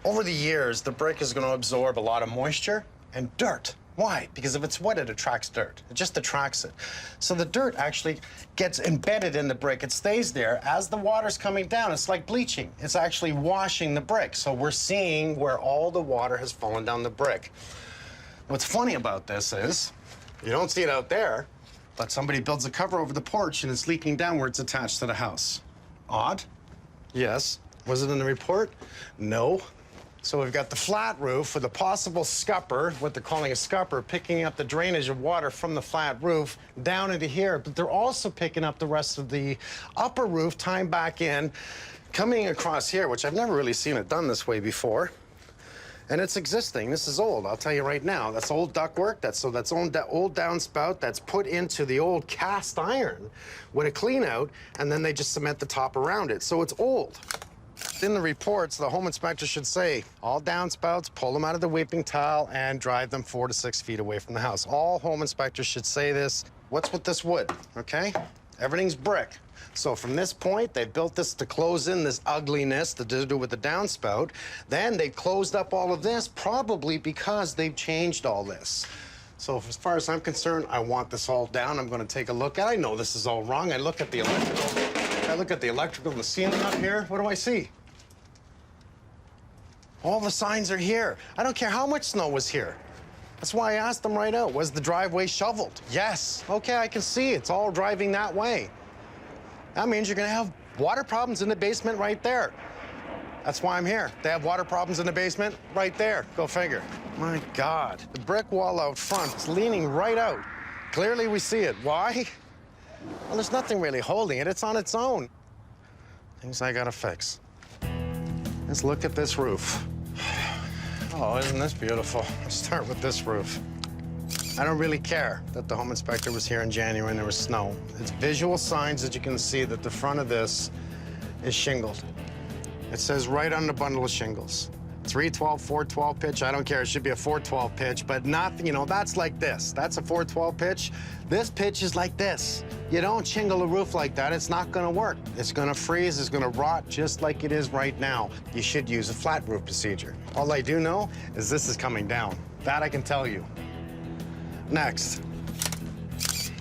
Over the years, the brick is going to absorb a lot of moisture and dirt. Why? Because if it's wet, it attracts dirt. It just attracts it. So the dirt actually gets embedded in the brick. It stays there. As the water's coming down, it's like bleaching. It's actually washing the brick. So we're seeing where all the water has fallen down the brick. What's funny about this is, you don't see it out there, but somebody builds a cover over the porch and it's leaking down where it's attached to the house. Odd? Yes. Was it in the report? No. So we've got the flat roof with a possible scupper, what they're calling a scupper, picking up the drainage of water from the flat roof down into here. But they're also picking up the rest of the upper roof, tying back in, coming across here, which I've never really seen it done this way before. And it's existing. This is old, I'll tell you right now. That's old ductwork. That's old downspout that's put into the old cast iron with a clean out, and then they just cement the top around it. So it's old. In the reports, the home inspector should say, all downspouts, pull them out of the weeping tile and drive them 4 to 6 feet away from the house. All home inspectors should say this. What's with this wood, okay? Everything's brick. So from this point, they built this to close in this ugliness to do with the downspout. Then they closed up all of this, probably because they've changed all this. So as far as I'm concerned, I want this all down. I'm gonna take a look at it. I know this is all wrong. I look at the electrical in the ceiling up here. What do I see? All the signs are here. I don't care how much snow was here. That's why I asked them right out. Was the driveway shoveled? Yes. Okay, I can see it's all driving that way. That means you're gonna have water problems in the basement right there. That's why I'm here. They have water problems in the basement right there. Go figure. My God. The brick wall out front is leaning right out. Clearly we see it. Why? Well, there's nothing really holding it. It's on its own. Things I gotta fix. Let's look at this roof. Oh, isn't this beautiful? Let's start with this roof. I don't really care that the home inspector was here in January and there was snow. It's visual signs that you can see that the front of this is shingled. It says right on the bundle of shingles. 312, 412 pitch, I don't care. It should be a 412 pitch, but not, you know, that's like this. That's a 412 pitch. This pitch is like this. You don't shingle a roof like that. It's not gonna work. It's gonna freeze, it's gonna rot just like it is right now. You should use a flat roof procedure. All I do know is this is coming down. That I can tell you. Next,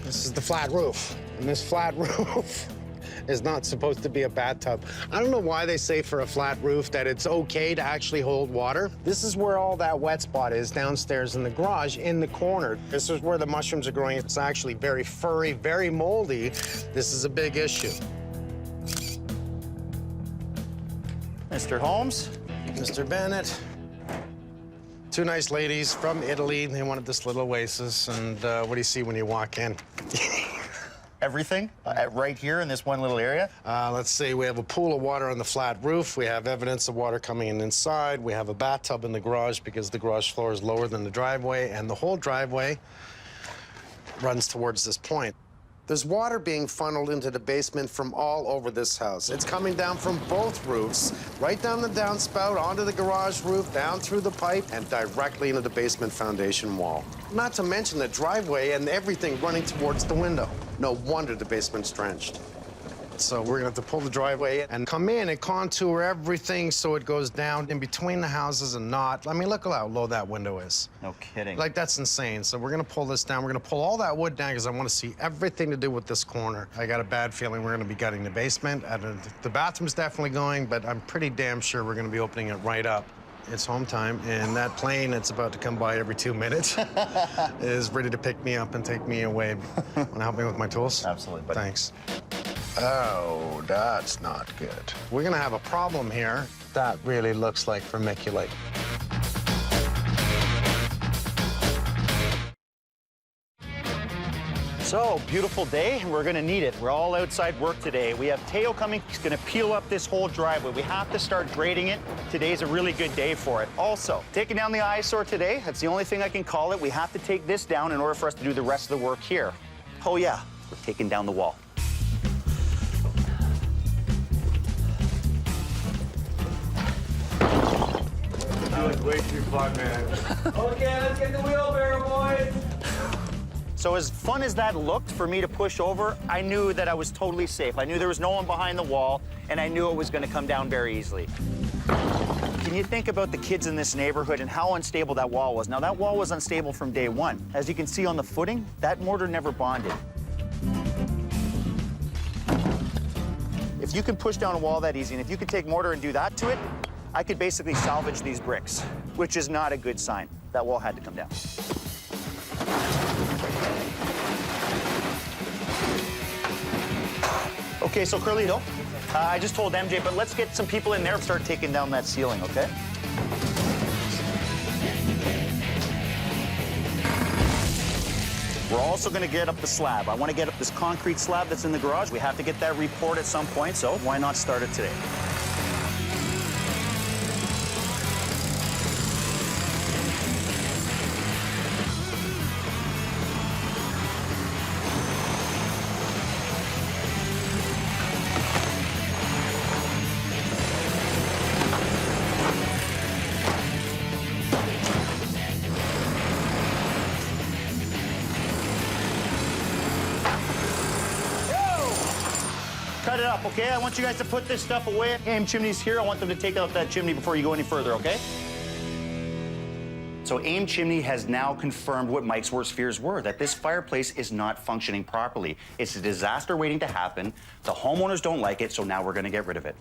this is the flat roof. And this flat roof is not supposed to be a bathtub. I don't know why they say for a flat roof that it's okay to actually hold water. This is where all that wet spot is downstairs in the garage in the corner. This is where the mushrooms are growing. It's actually very furry, very moldy. This is a big issue. Mr. Holmes? Mr. Bennett. Two nice ladies from Italy. They wanted this little oasis, and what do you see when you walk in? Everything right here in this one little area? Let's see, we have a pool of water on the flat roof. We have evidence of water coming in inside. We have a bathtub in the garage because the garage floor is lower than the driveway, and the whole driveway runs towards this point. There's water being funneled into the basement from all over this house. It's coming down from both roofs, right down the downspout, onto the garage roof, down through the pipe, and directly into the basement foundation wall. Not to mention the driveway and everything running towards the window. No wonder the basement's drenched. So we're gonna have to pull the driveway in and come in and contour everything so it goes down in between the houses and not. I mean, look how low that window is. No kidding. Like, that's insane. So we're gonna pull this down. We're gonna pull all that wood down because I want to see everything to do with this corner. I got a bad feeling we're gonna be gutting the basement. The bathroom's definitely going, but I'm pretty damn sure we're gonna be opening it right up. It's home time, and that plane that's about to come by every 2 minutes is ready to pick me up and take me away. Want to help me with my tools? Absolutely, buddy. Thanks. Oh, that's not good. We're gonna have a problem here. That really looks like vermiculite. So, beautiful day, and we're gonna need it. We're all outside work today. We have Teo coming. He's gonna peel up this whole driveway. We have to start grading it. Today's a really good day for it. Also, taking down the eyesore today, that's the only thing I can call it. We have to take this down in order for us to do the rest of the work here. Oh yeah, we're taking down the wall. That was way too fun, man. Okay, let's get the wheelbarrow, boys. So as fun as that looked for me to push over, I knew that I was totally safe. I knew there was no one behind the wall, and I knew it was gonna come down very easily. Can you think about the kids in this neighborhood and how unstable that wall was? Now, that wall was unstable from day one. As you can see on the footing, that mortar never bonded. If you can push down a wall that easy, and if you could take mortar and do that to it, I could basically salvage these bricks, which is not a good sign. That wall had to come down. Okay, so Carlito, I just told MJ, but let's get some people in there and start taking down that ceiling, okay? We're also gonna get up the slab. I wanna get up this concrete slab that's in the garage. We have to get that repoured at some point, so why not start it today? Cut it up, okay? I want you guys to put this stuff away. AIM Chimney's here. I want them to take out that chimney before you go any further, okay? So AIM Chimney has now confirmed what Mike's worst fears were, that this fireplace is not functioning properly. It's a disaster waiting to happen. The homeowners don't like it, so now we're gonna get rid of it.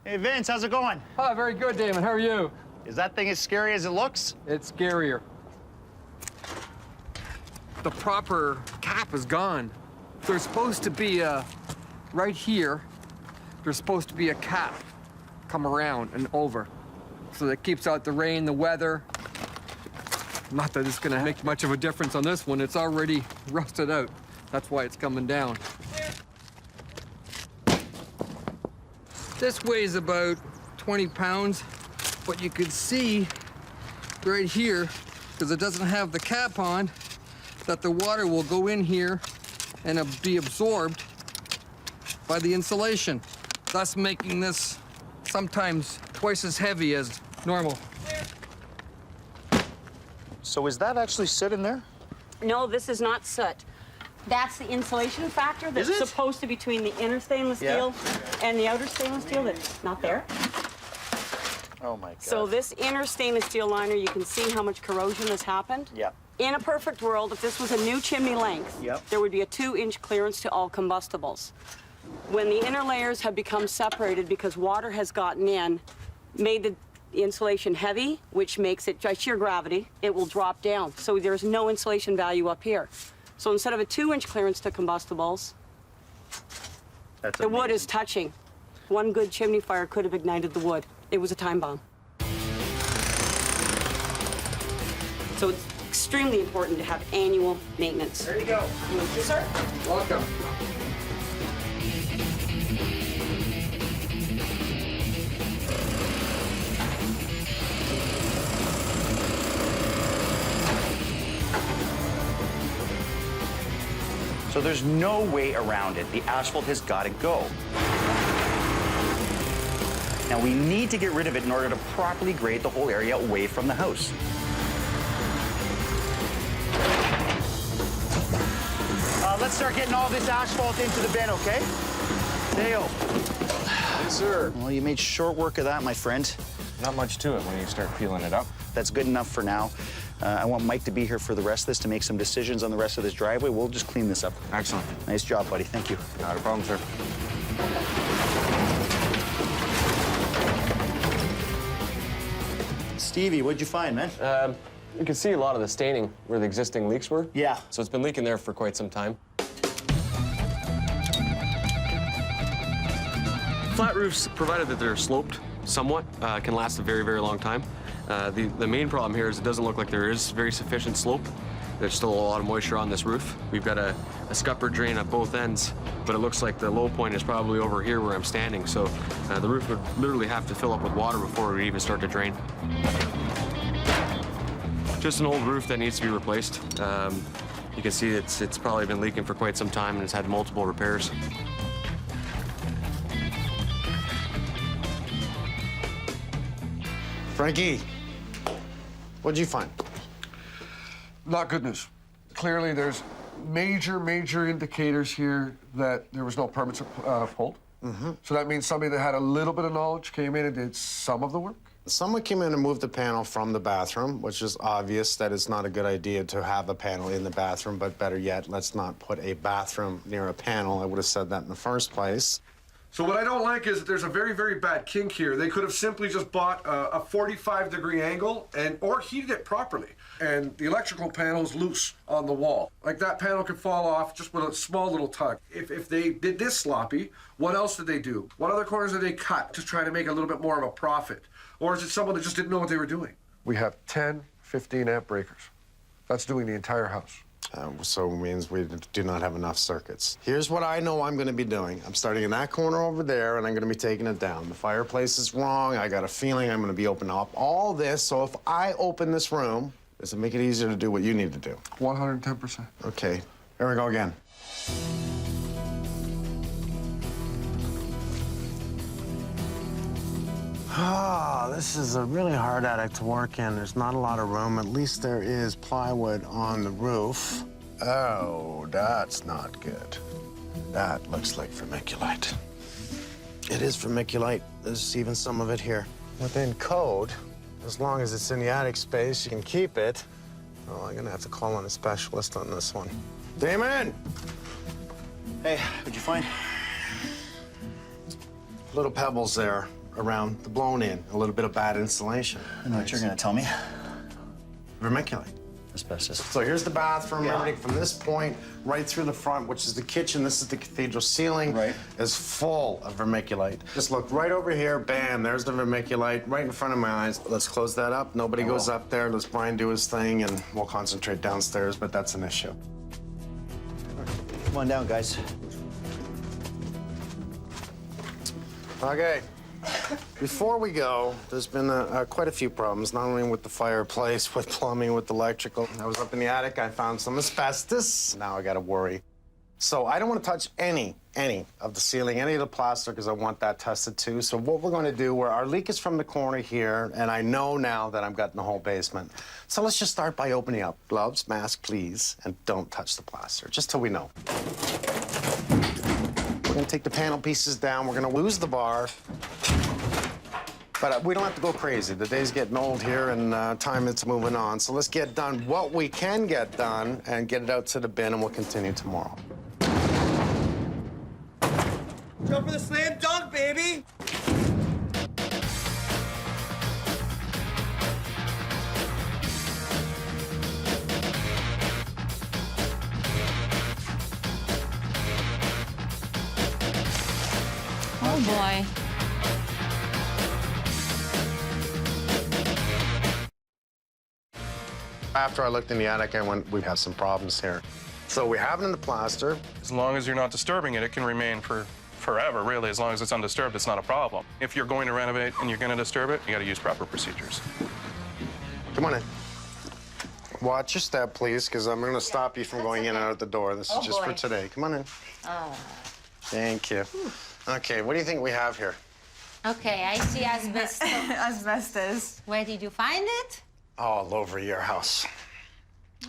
Hey, Vince, how's it going? Oh, very good, Damon. How are you? Is that thing as scary as it looks? It's scarier. The proper cap is gone. There's supposed to be right here, there's supposed to be a cap come around and over. So that keeps out the rain, the weather. Not that it's gonna make much of a difference on this one. It's already rusted out. That's why it's coming down. This weighs about 20 pounds, but you could see right here, because it doesn't have the cap on, that the water will go in here and be absorbed by the insulation, thus making this sometimes twice as heavy as normal. So is that actually soot in there? No, this is not soot. That's the insulation factor that's supposed to be between the inner stainless steel and the outer stainless steel that's not there. Oh my God. So this inner stainless steel liner, you can see how much corrosion has happened. Yeah. In a perfect world, if this was a new chimney length, there would be a 2-inch clearance to all combustibles. When the inner layers have become separated because water has gotten in, made the insulation heavy, which makes it, by sheer gravity, it will drop down. So there's no insulation value up here. So instead of a 2-inch clearance to combustibles, the wood is touching. One good chimney fire could have ignited the wood. It was a time bomb. So it's extremely important to have annual maintenance. There you go. Thank you, sir. Welcome. So there's no way around it. The asphalt has got to go. Now we need to get rid of it in order to properly grade the whole area away from the house. Let's start getting all this asphalt into the bin, okay? Dale. Yes, sir. Well, you made short work of that, my friend. Not much to it when you start peeling it up. That's good enough for now. I want Mike to be here for the rest of this to make some decisions on the rest of this driveway. We'll just clean this up. Excellent. Nice job, buddy. Thank you. Not a problem, sir. Stevie, what'd you find, man? You can see a lot of the staining where the existing leaks were. Yeah. So it's been leaking there for quite some time. Flat roofs, provided that they're sloped somewhat, can last a very, very long time. The main problem here is it doesn't look like there is very sufficient slope. There's still a lot of moisture on this roof. We've got a scupper drain at both ends, but it looks like the low point is probably over here where I'm standing. So the roof would literally have to fill up with water before it would even start to drain. Just an old roof that needs to be replaced. You can see it's probably been leaking for quite some time and it's had multiple repairs. Frankie, what'd you find? Not good news. Clearly, there's major indicators here that there was no permits pulled. So that means somebody that had a little bit of knowledge came in and did some of the work. Someone came in and moved the panel from the bathroom, which is obvious that it's not a good idea to have a panel in the bathroom, but better yet, let's not put a bathroom near a panel. I would have said that in the first place. So what I don't like is that there's a very bad kink here. They could have simply just bought a 45-degree angle or heated it properly. And the electrical panel's loose on the wall. Like that panel could fall off just with a small little tug. If they did this sloppy, what else did they do? What other corners did they cut to try to make a little bit more of a profit? Or is it someone that just didn't know what they were doing? We have 10 15-amp breakers. That's doing the entire house. So it means we do not have enough circuits. Here's what I know I'm going to be doing. I'm starting in that corner over there, and I'm going to be taking it down. The fireplace is wrong. I got a feeling I'm going to be opening up all this. So if I open this room, does it make it easier to do what you need to do? 110%. Okay, here we go again. Ah, this is a really hard attic to work in. There's not a lot of room. At least there is plywood on the roof. Oh, that's not good. That looks like vermiculite. It is vermiculite. There's even some of it here. Within code, as long as it's in the attic space, you can keep it. Oh, I'm gonna have to call on a specialist on this one. Damon! Hey, what'd you find? Little pebbles there around the blown in, a little bit of bad insulation. I know what you're gonna tell me. Vermiculite. Asbestos. So here's the bathroom, everything from this point right through the front, which is the kitchen. This is the cathedral ceiling. Right. Is full of vermiculite. Just look right over here, bam, there's the vermiculite right in front of my eyes. Let's close that up. Nobody goes up there. Let's Brian do his thing and we'll concentrate downstairs, but that's an issue. Come on down, guys. Okay. Before we go, there's been quite a few problems, not only with the fireplace, with plumbing, with electrical. I was up in the attic, I found some asbestos. Now I gotta worry. So I don't want to touch any of the ceiling, any of the plaster, because I want that tested too. So what we're going to do, where our leak is from the corner here, and I know now that I've got the whole basement. So let's just start by opening up. Gloves, mask, please, and don't touch the plaster, just till we know. We're going to take the panel pieces down. We're going to lose the bar. But we don't have to go crazy. The day's getting old here, and time is moving on. So let's get done what we can get done and get it out to the bin, and we'll continue tomorrow. Jump for the slam dunk, baby! Oh, boy. After I looked in the attic, I went, we have some problems here. So we have it in the plaster. As long as you're not disturbing it, it can remain for forever, really. As long as it's undisturbed, it's not a problem. If you're going to renovate and you're going to disturb it, you got to use proper procedures. Come on in. Watch your step, please, because I'm going to stop you from going in and out the door. This is just for today. Come on in. Oh. Thank you. Okay, what do you think we have here? Okay, I see asbestos. Asbestos. Where did you find it? All over your house.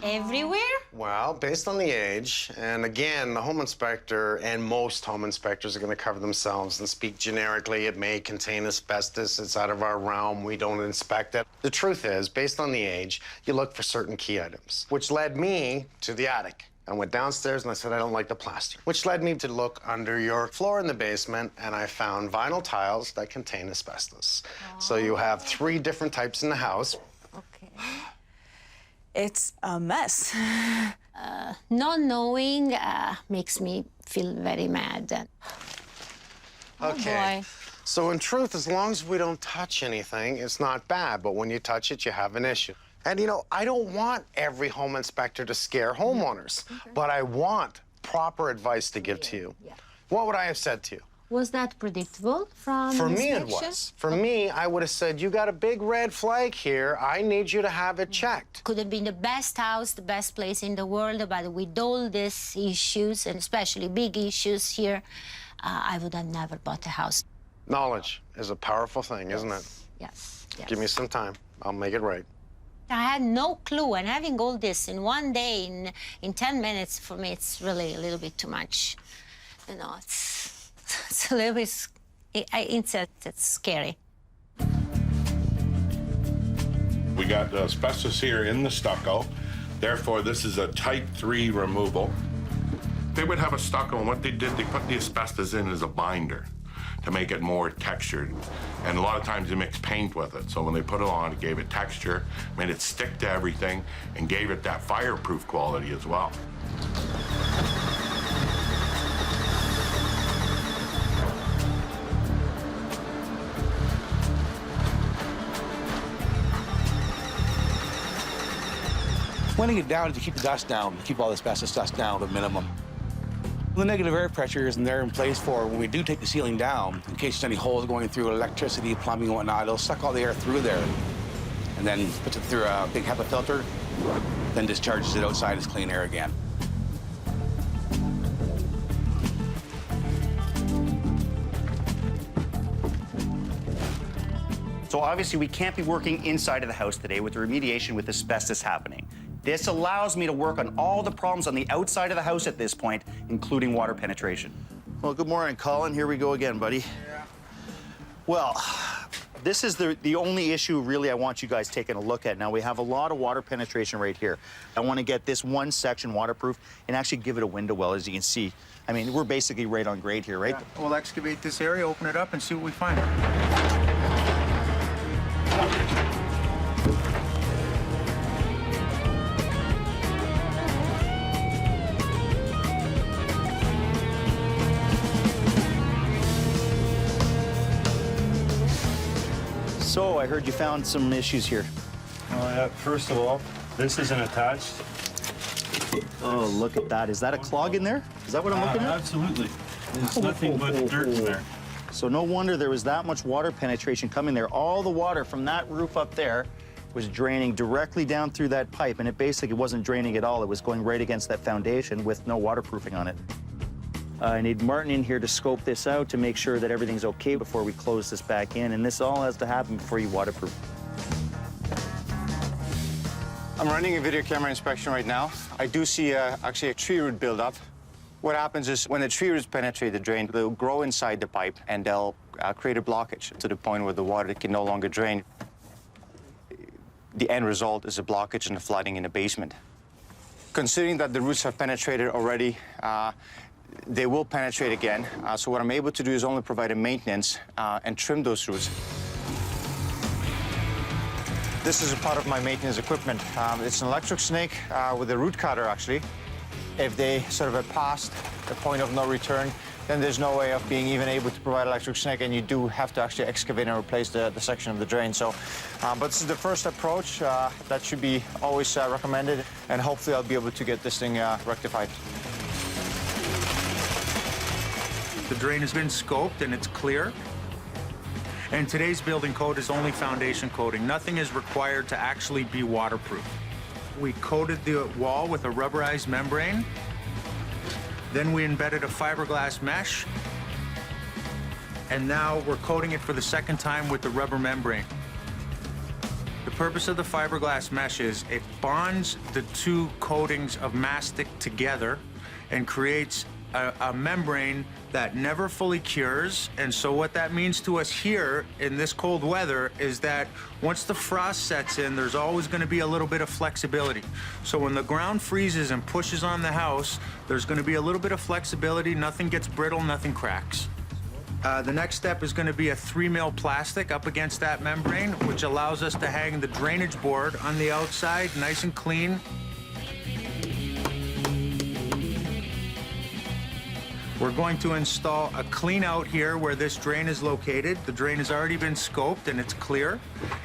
Everywhere? Well, based on the age, and again, the home inspector and most home inspectors are going to cover themselves and speak generically. It may contain asbestos. It's out of our realm. We don't inspect it. The truth is, based on the age, you look for certain key items, which led me to the attic. I went downstairs and I said, I don't like the plaster, which led me to look under your floor in the basement, and I found vinyl tiles that contain asbestos. So you have 3 different types in the house. Okay. It's a mess. Not knowing makes me feel very mad. Okay. Boy. So in truth, as long as we don't touch anything, it's not bad. But when you touch it, you have an issue. And, you know, I don't want every home inspector to scare homeowners, but I want proper advice to give to you. Yeah. What would I have said to you? Was that predictable from For me, it inspection? was. For me, I would have said, you got a big red flag here. I need you to have it checked. Could have been the best house, the best place in the world, but with all these issues, and especially big issues here, I would have never bought a house. Knowledge is a powerful thing, isn't it? Yes, yes. Give me some time. I'll make it right. I had no clue, and having all this in one day, in 10 minutes, for me, it's really a little bit too much. You know, it's a little bit, it's scary. We got asbestos here in the stucco. Therefore, this is a type 3 removal. They would have a stucco, and what they did, they put the asbestos in as a binder to make it more textured. And a lot of times they mix paint with it. So when they put it on, it gave it texture, made it stick to everything, and gave it that fireproof quality as well. Wanting it down is to keep the dust down, keep all the asbestos dust down to a minimum. The negative air pressure is there in place for when we do take the ceiling down, in case there's any holes going through electricity, plumbing, and whatnot, it'll suck all the air through there and then puts it through a big HEPA filter, then discharges it outside as clean air again. So obviously we can't be working inside of the house today with the remediation with asbestos happening. This allows me to work on all the problems on the outside of the house at this point, including water penetration. Well, good morning, Colin. Here we go again, buddy. Yeah. Well, this is the only issue really I want you guys taking a look at. Now, we have a lot of water penetration right here. I want to get this one section waterproof and actually give it a window well, as you can see. I mean, we're basically right on grade here, right? Yeah. We'll excavate this area, open it up, and see what we find. So, I heard you found some issues here. First of all, this isn't attached. Oh, look at that. Is that a clog in there? Is that what I'm looking at? Absolutely. There's nothing but dirt in there. So no wonder there was that much water penetration coming there. All the water from that roof up there was draining directly down through that pipe, and it basically wasn't draining at all. It was going right against that foundation with no waterproofing on it. I need Martin in here to scope this out to make sure that everything's okay before we close this back in, and this all has to happen before you waterproof. I'm running a video camera inspection right now. I do see actually a tree root buildup. What happens is when the tree roots penetrate the drain, they'll grow inside the pipe and they'll create a blockage to the point where the water can no longer drain. The end result is a blockage and a flooding in the basement. Considering that the roots have penetrated already, they will penetrate again. So what I'm able to do is only provide a maintenance and trim those roots. This is a part of my maintenance equipment. It's an electric snake with a root cutter, actually. If they sort of are past the point of no return, then there's no way of being even able to provide electric snake, and you do have to actually excavate and replace the section of the drain. So, but this is the first approach. That should be always recommended, and hopefully I'll be able to get this thing rectified. The drain has been scoped and it's clear. And today's building code is only foundation coating. Nothing is required to actually be waterproof. We coated the wall with a rubberized membrane. Then we embedded a fiberglass mesh. And now we're coating it for the second time with the rubber membrane. The purpose of the fiberglass mesh is it bonds the two coatings of mastic together and creates a membrane that never fully cures. And so what that means to us here in this cold weather is that once the frost sets in, there's always going to be a little bit of flexibility. So when the ground freezes and pushes on the house, there's going to be a little bit of flexibility. Nothing gets brittle, nothing cracks. The next step is going to be a 3mm plastic up against that membrane, which allows us to hang the drainage board on the outside nice and clean. We're going to install a clean out here where this drain is located. The drain has already been scoped and it's clear.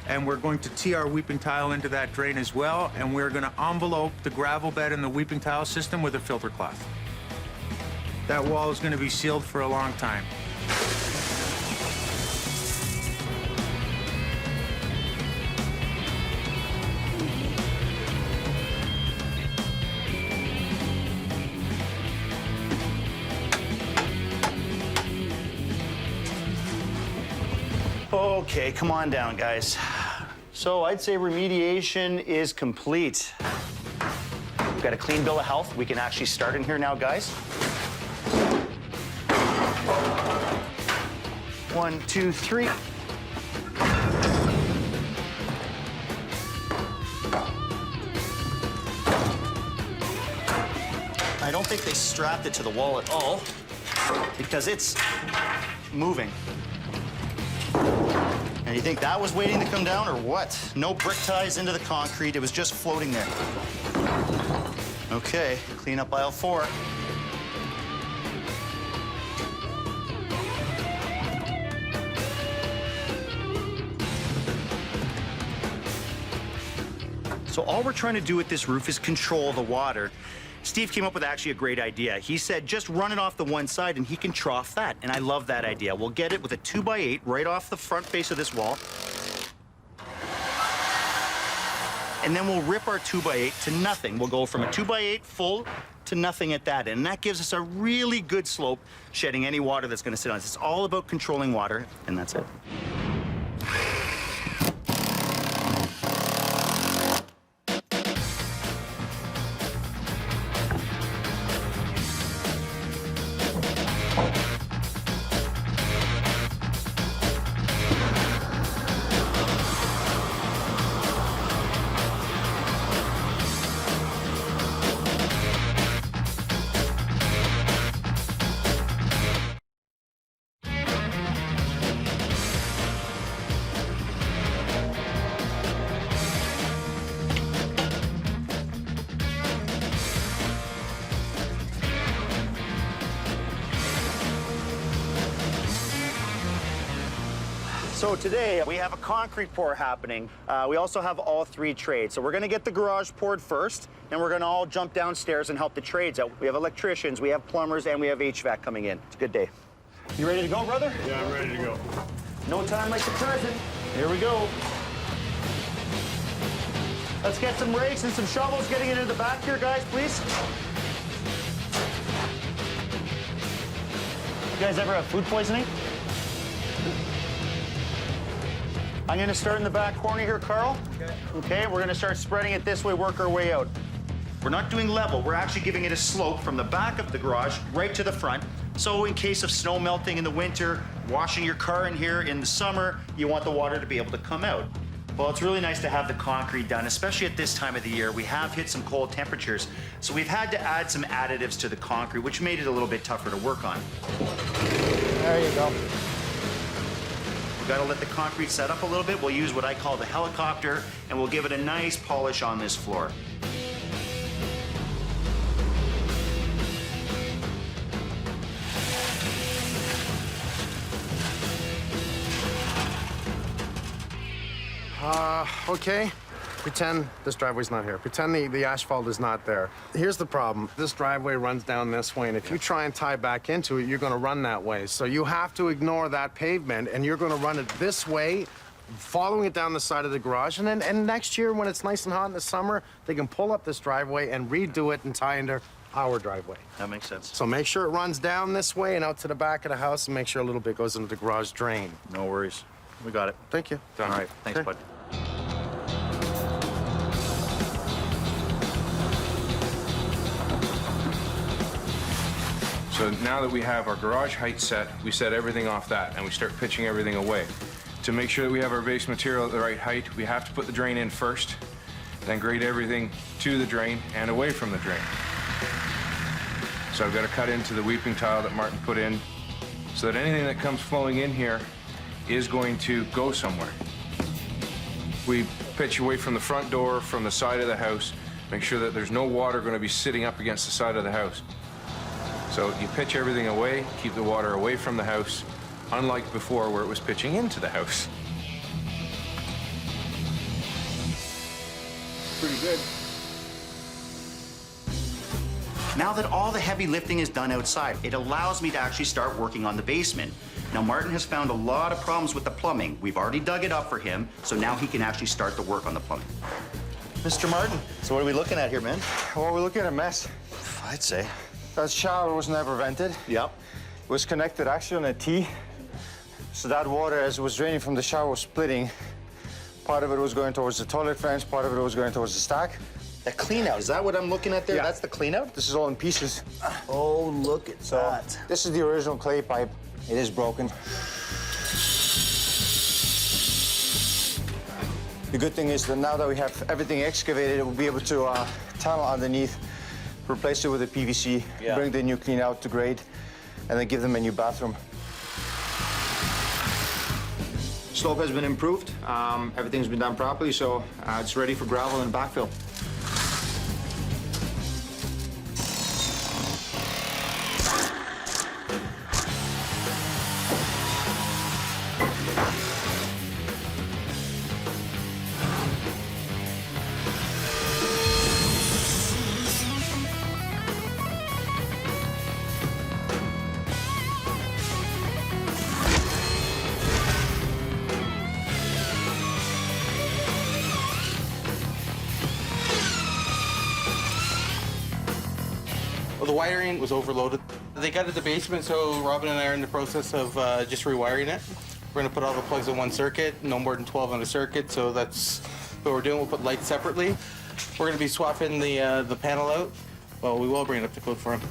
And we're going to tee our weeping tile into that drain as well. And we're going to envelope the gravel bed in the weeping tile system with a filter cloth. That wall is going to be sealed for a long time. Okay, come on down, guys. So I'd say remediation is complete. We've got a clean bill of health. We can actually start in here now, guys. 1, 2, 3. I don't think they strapped it to the wall at all because it's moving. And you think that was waiting to come down or what? No brick ties into the concrete. It was just floating there. Okay, clean up aisle 4. So all we're trying to do with this roof is control the water. Steve came up with actually a great idea. He said, just run it off the one side and he can trough that. And I love that idea. We'll get it with a 2x8 right off the front face of this wall. And then we'll rip our 2x8 to nothing. We'll go from a 2x8 full to nothing at that end. And that gives us a really good slope, shedding any water that's gonna sit on us. It's all about controlling water, and that's it. So today we have a concrete pour happening. We also have all 3 trades. So we're gonna get the garage poured first, and we're gonna all jump downstairs and help the trades out. We have electricians, we have plumbers, and we have HVAC coming in. It's a good day. You ready to go, brother? Yeah, I'm ready to go. No time like the present. Here we go. Let's get some rakes and some shovels getting into the back here, guys, please. You guys ever have food poisoning? I'm gonna start in the back corner here, Carl. Okay, we're gonna start spreading it this way, work our way out. We're not doing level, we're actually giving it a slope from the back of the garage right to the front. So in case of snow melting in the winter, washing your car in here in the summer, you want the water to be able to come out. Well, it's really nice to have the concrete done, especially at this time of the year. We have hit some cold temperatures, so we've had to add some additives to the concrete, which made it a little bit tougher to work on. There you go. We've got to let the concrete set up a little bit. We'll use what I call the helicopter, and we'll give it a nice polish on this floor. Okay. Pretend this driveway's not here. Pretend the asphalt is not there. Here's the problem. This driveway runs down this way, and if you try and tie back into it, you're gonna run that way. So you have to ignore that pavement, and you're gonna run it this way, following it down the side of the garage. And next year, when it's nice and hot in the summer, they can pull up this driveway and redo it and tie into our driveway. That makes sense. So make sure it runs down this way and out to the back of the house, and make sure a little bit goes into the garage drain. No worries. We got it. Thank you. All right. Thanks, Okay. bud. So now that we have our garage height set, we set everything off that and we start pitching everything away. To make sure that we have our base material at the right height, we have to put the drain in first, then grade everything to the drain and away from the drain. So I've got to cut into the weeping tile that Martin put in so that anything that comes flowing in here is going to go somewhere. We pitch away from the front door, from the side of the house, make sure that there's no water going to be sitting up against the side of the house. So you pitch everything away, keep the water away from the house, unlike before where it was pitching into the house. Pretty good. Now that all the heavy lifting is done outside, it allows me to actually start working on the basement. Now, Martin has found a lot of problems with the plumbing. We've already dug it up for him, so now he can actually start the work on the plumbing. Mr. Martin, so what are we looking at here, man? Well, we're looking at a mess. I'd say. That shower was never vented. Yep. It was connected actually on a T. So that water, as it was draining from the shower, was splitting. Part of it was going towards the toilet fence, part of it was going towards the stack. The clean out, is that what I'm looking at there? Yeah. That's the clean out? This is all in pieces. Oh, look at that. This is the original clay pipe. It is broken. The good thing is that now that we have everything excavated, we'll be able to tunnel underneath, replace it with a PVC, bring the new clean out to grade, and then give them a new bathroom. Slope has been improved. Everything's been done properly, so it's ready for gravel and backfill. The wiring was overloaded. They got to the basement, so Robin and I are in the process of just rewiring it. We're going to put all the plugs in one circuit, no more than 12 on a circuit, so that's what we're doing. We'll put lights separately. We're going to be swapping the panel out. Well, we will bring it up to code for him.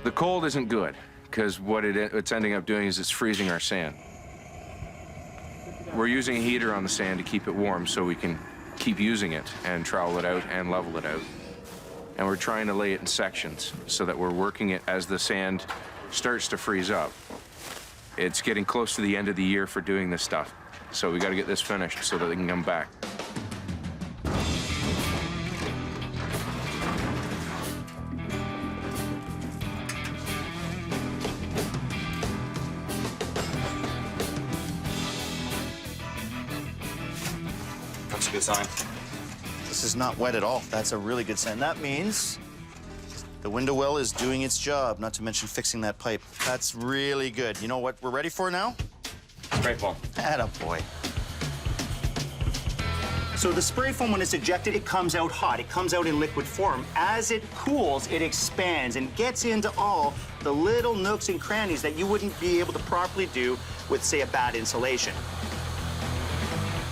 The cold isn't good, because what it's ending up doing is it's freezing our sand. We're using a heater on the sand to keep it warm so we can keep using it and trowel it out and level it out. And we're trying to lay it in sections so that we're working it as the sand starts to freeze up. It's getting close to the end of the year for doing this stuff. So we got to get this finished so that they can come back. That's a good sign. This is not wet at all. That's a really good sign. That means the window well is doing its job, not to mention fixing that pipe. That's really good. You know what we're ready for now? Spray foam. Attaboy. So the spray foam, when it's ejected, it comes out hot. It comes out in liquid form. As it cools, it expands and gets into all the little nooks and crannies that you wouldn't be able to properly do with, say, a bad insulation.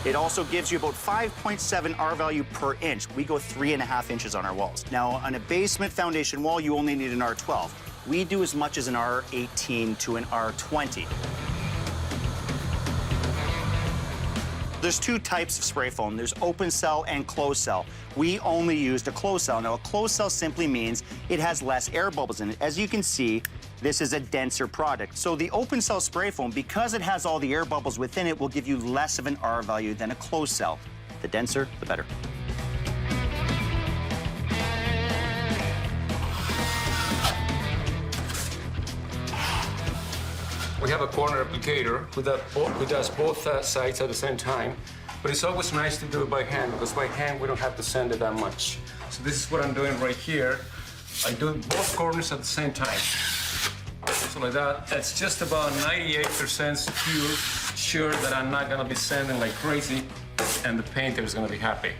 It also gives you about 5.7 R value per inch. We go 3.5 inches on our walls. Now, on a basement foundation wall, you only need an R12. We do as much as an R18 to an R20. There's two types of spray foam. There's open cell and closed cell. We only used a closed cell. Now, a closed cell simply means it has less air bubbles in it. As you can see, this is a denser product. So the open cell spray foam, because it has all the air bubbles within it, will give you less of an R value than a closed cell. The denser, the better. We have a corner applicator who does both sides at the same time, but it's always nice to do it by hand because by hand we don't have to sand it that much. So this is what I'm doing right here. I do both corners at the same time. So like that, that's just about 98% sure that I'm not gonna be sanding like crazy and the painter is gonna be happy.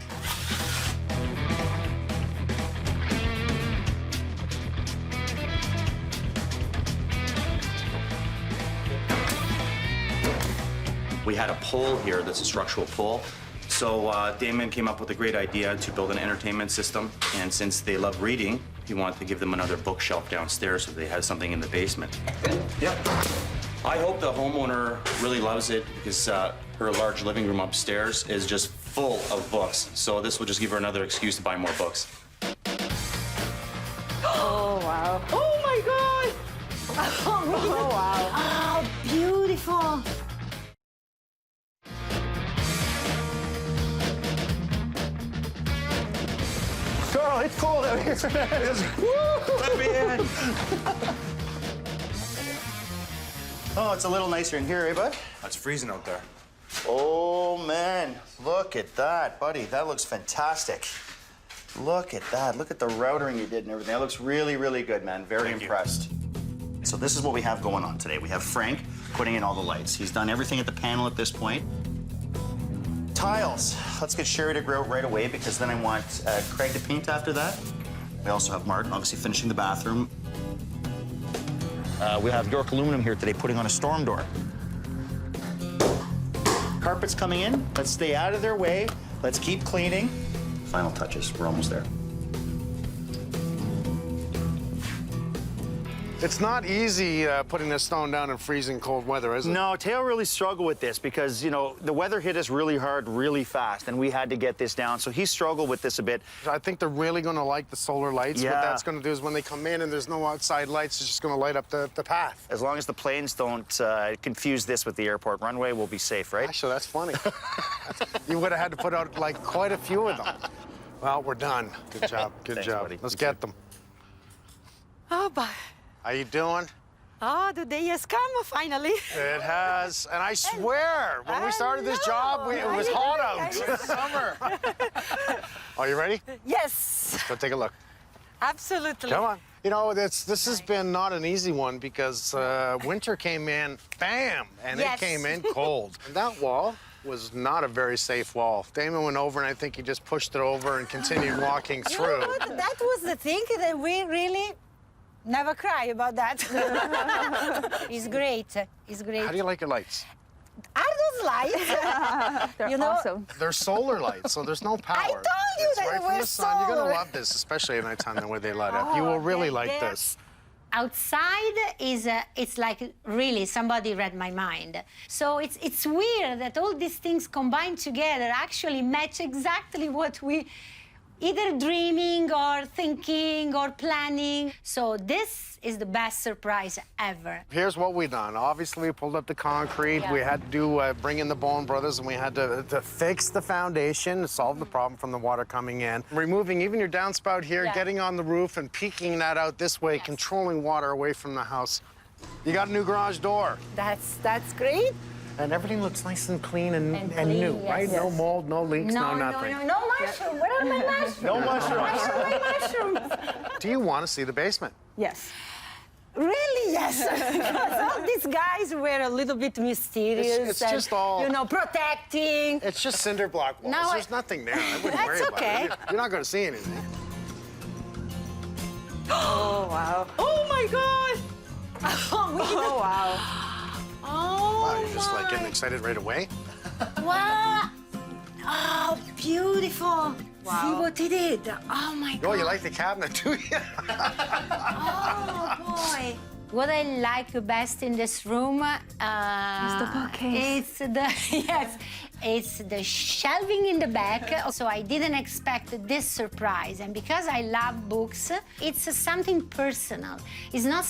We had a pole here that's a structural pole. So Damon came up with a great idea to build an entertainment system. And since they love reading, he wanted to give them another bookshelf downstairs so they had something in the basement. Yep. I hope the homeowner really loves it because her large living room upstairs is just full of books. So this will just give her another excuse to buy more books. Oh, wow. Oh, my God. Oh, wow. Oh, beautiful. Carl, it's cold out here. Let me in. Oh, it's a little nicer in here, eh, bud? It's freezing out there. Oh, man. Look at that, buddy. That looks fantastic. Look at that. Look at the routering you did and everything. That looks really, really good, man. Very impressed. So this is what we have going on today. We have Frank putting in all the lights. He's done everything at the panel at this point. Tiles. Let's get Sherry to grout right away because then I want Craig to paint after that. We also have Martin, obviously, finishing the bathroom. We have York Aluminum here today putting on a storm door. Carpet's coming in. Let's stay out of their way. Let's keep cleaning. Final touches. We're almost there. It's not easy putting this stone down in freezing cold weather, is it? No, Teo really struggled with this because, you know, the weather hit us really hard, really fast, and we had to get this down. So he struggled with this a bit. I think they're really going to like the solar lights. Yeah. What that's going to do is when they come in and there's no outside lights, it's just going to light up the path. As long as the planes don't confuse this with the airport runway, we'll be safe, right? Actually, that's funny. You would have had to put out, like, quite a few of them. Well, we're done. Good job. Good Thanks, job. buddy. Let's get them. Oh, bye. How you doing? Oh, the day has come, finally. It has, and I swear, when we started this job, it was hot out. It's summer. Are you ready? Yes. Go take a look. Absolutely. Come on. You know, this has been not an easy one because winter came in, bam, and Yes. it came in cold. And that wall was not a very safe wall. Damon went over, and I think he just pushed it over and continued walking through. You know what? That was the thing that we really never cry about that. It's great. It's great. How do you like your lights? Are those lights? They're you know, awesome. They're solar lights, so there's no power. I told you It's that right they from were the sun. You're solar. gonna love this, especially at nighttime, the way they light up. You will really like this. Outside is it's like really somebody read my mind. So it's weird that all these things combined together actually match exactly what we either dreaming or thinking or planning. So this is the best surprise ever. Here's what we done. Obviously, we pulled up the concrete. Yeah. We had to do bring in the Bone Brothers, and we had to fix the foundation, solve the problem from the water coming in. Removing even your downspout here, Yeah. getting on the roof and peeking that out this way, controlling water away from the house. You got a new garage door. that's great. And everything looks nice and clean and clean, new, yes. right? No mold, no leaks, no nothing. No mushroom. Where are my mushrooms? No mushrooms. Where are my mushrooms? Do you want to see the basement? Yes. Really, yes. Because all these guys were a little bit mysterious. It's and, just all- you know, protecting. It's just cinder block walls. No, There's nothing there. I wouldn't That's worry about okay. it. You're not going to see anything. Oh, wow. Oh, my God. Oh, wow. Oh, Wow, you're just like getting excited right away? Wow. Oh, beautiful. See what he did. Oh, my God. Oh, you like the cabinet, do you? Oh, boy. What I like best in this room the bookcase. It's the yes, it's the shelving in the back. So I didn't expect this surprise, and because I love books, it's something personal. It's not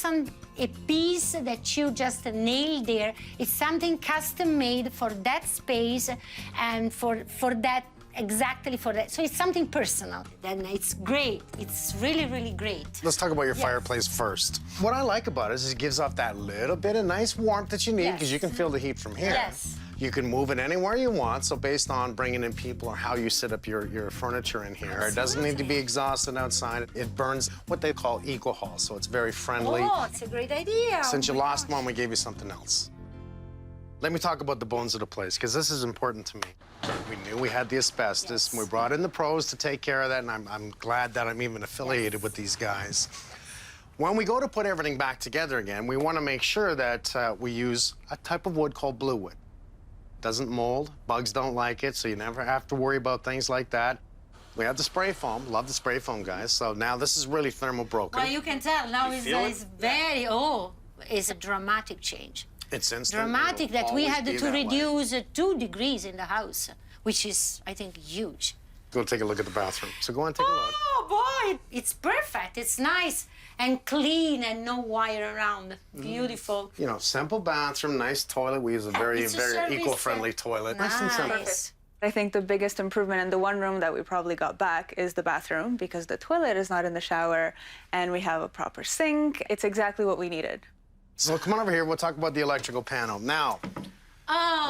a piece that you just nail there. It's something custom made for that space and for that exactly for that. So it's something personal. Then it's great. It's really, really great. Let's talk about your fireplace first. What I like about it is it gives off that little bit of nice warmth that you need, because you can feel the heat from here. Yes. You can move it anywhere you want, so based on bringing in people or how you set up your furniture in here, it doesn't need to be exhausted outside. It burns what they call alcohol, so it's very friendly. Oh, it's a great idea. Since you lost one, we gave you something else. Let me talk about the bones of the place, because this is important to me. We knew we had the asbestos, and we brought in the pros to take care of that, and I'm glad that I'm even affiliated with these guys. When we go to put everything back together again, we want to make sure that we use a type of wood called blue wood. Doesn't mold, bugs don't like it, so you never have to worry about things like that. We have the spray foam, love the spray foam, guys. So now this is really thermal broken. Well, you can tell now it's very, it's a dramatic change. It's instant. Dramatic that we had to way. reduce 2 degrees in the house, which is, I think, huge. Go take a look at the bathroom. So go on, take a look. Oh, boy, it's perfect. It's nice and clean and no wire around. Beautiful. You know, simple bathroom, nice toilet. We use a very eco-friendly toilet. Nice and simple. I think the biggest improvement in the one room that we probably got back is the bathroom, because the toilet is not in the shower and we have a proper sink. It's exactly what we needed. So come on over here. We'll talk about the electrical panel. Now,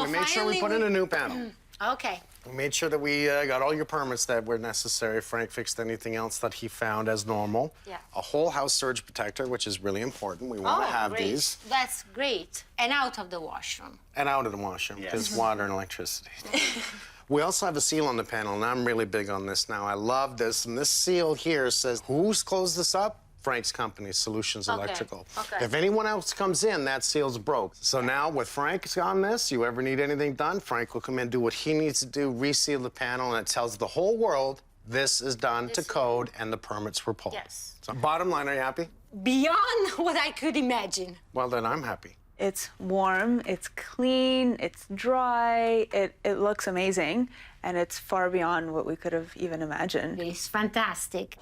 we made sure we put in a new panel. Okay. We made sure that we got all your permits that were necessary. Frank fixed anything else that he found as normal. Yeah. A whole house surge protector, which is really important. We want to have great. these. That's great. And out of the washroom. And out of the washroom, because water and electricity. We also have a seal on the panel, and I'm really big on this now. I love this. And this seal here says, who's closed this up? Frank's company, Solutions Electrical. Okay. If anyone else comes in, that seal's broke. So now with Frank on this, you ever need anything done, Frank will come in, do what he needs to do, reseal the panel, and it tells the whole world this is done to code and the permits were pulled. Yes. So bottom line, are you happy? Beyond what I could imagine. Well, then I'm happy. It's warm, it's clean, it's dry, it looks amazing, and it's far beyond what we could have even imagined. It's fantastic.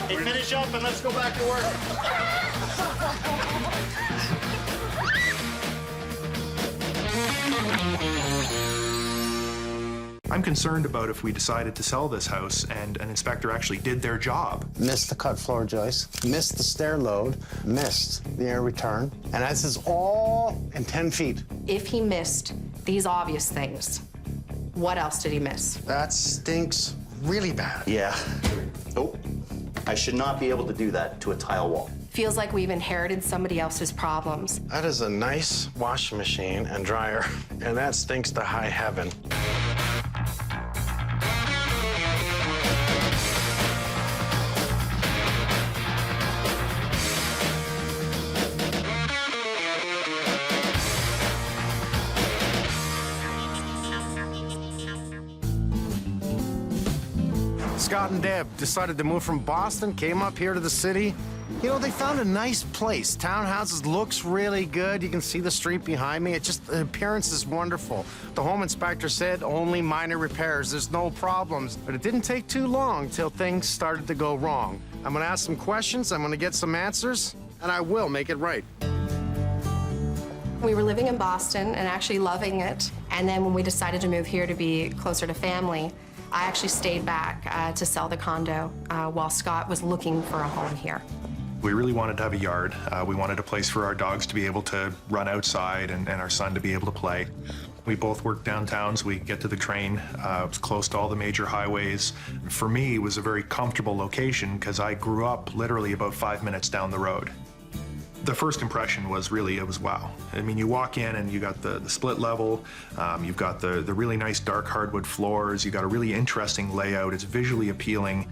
Hey, finish up and let's go back to work. I'm concerned about if we decided to sell this house and an inspector actually did their job. Missed the cut floor joist, missed the stair load, missed the air return, and this is all in 10 feet. If he missed these obvious things, what else did he miss? That stinks really bad. Yeah. Oh, I should not be able to do that to a tile wall. Feels like we've inherited somebody else's problems. That is a nice washing machine and dryer, and that stinks to high heaven. Scott and Deb decided to move from Boston, came up here to the city. You know, they found a nice place. Townhouses looks really good. You can see the street behind me. The appearance is wonderful. The home inspector said only minor repairs. There's no problems. But it didn't take too long till things started to go wrong. I'm gonna ask some questions, I'm gonna get some answers, and I will make it right. We were living in Boston and actually loving it. And then when we decided to move here to be closer to family, I actually stayed back to sell the condo while Scott was looking for a home here. We really wanted to have a yard. We wanted a place for our dogs to be able to run outside and our son to be able to play. We both worked downtown, so we could get to the train. It was close to all the major highways. For me, it was a very comfortable location because I grew up literally about 5 minutes down the road. The first impression was really, it was wow. I mean, you walk in and you got the split level, you've got the really nice dark hardwood floors, you got a really interesting layout, it's visually appealing.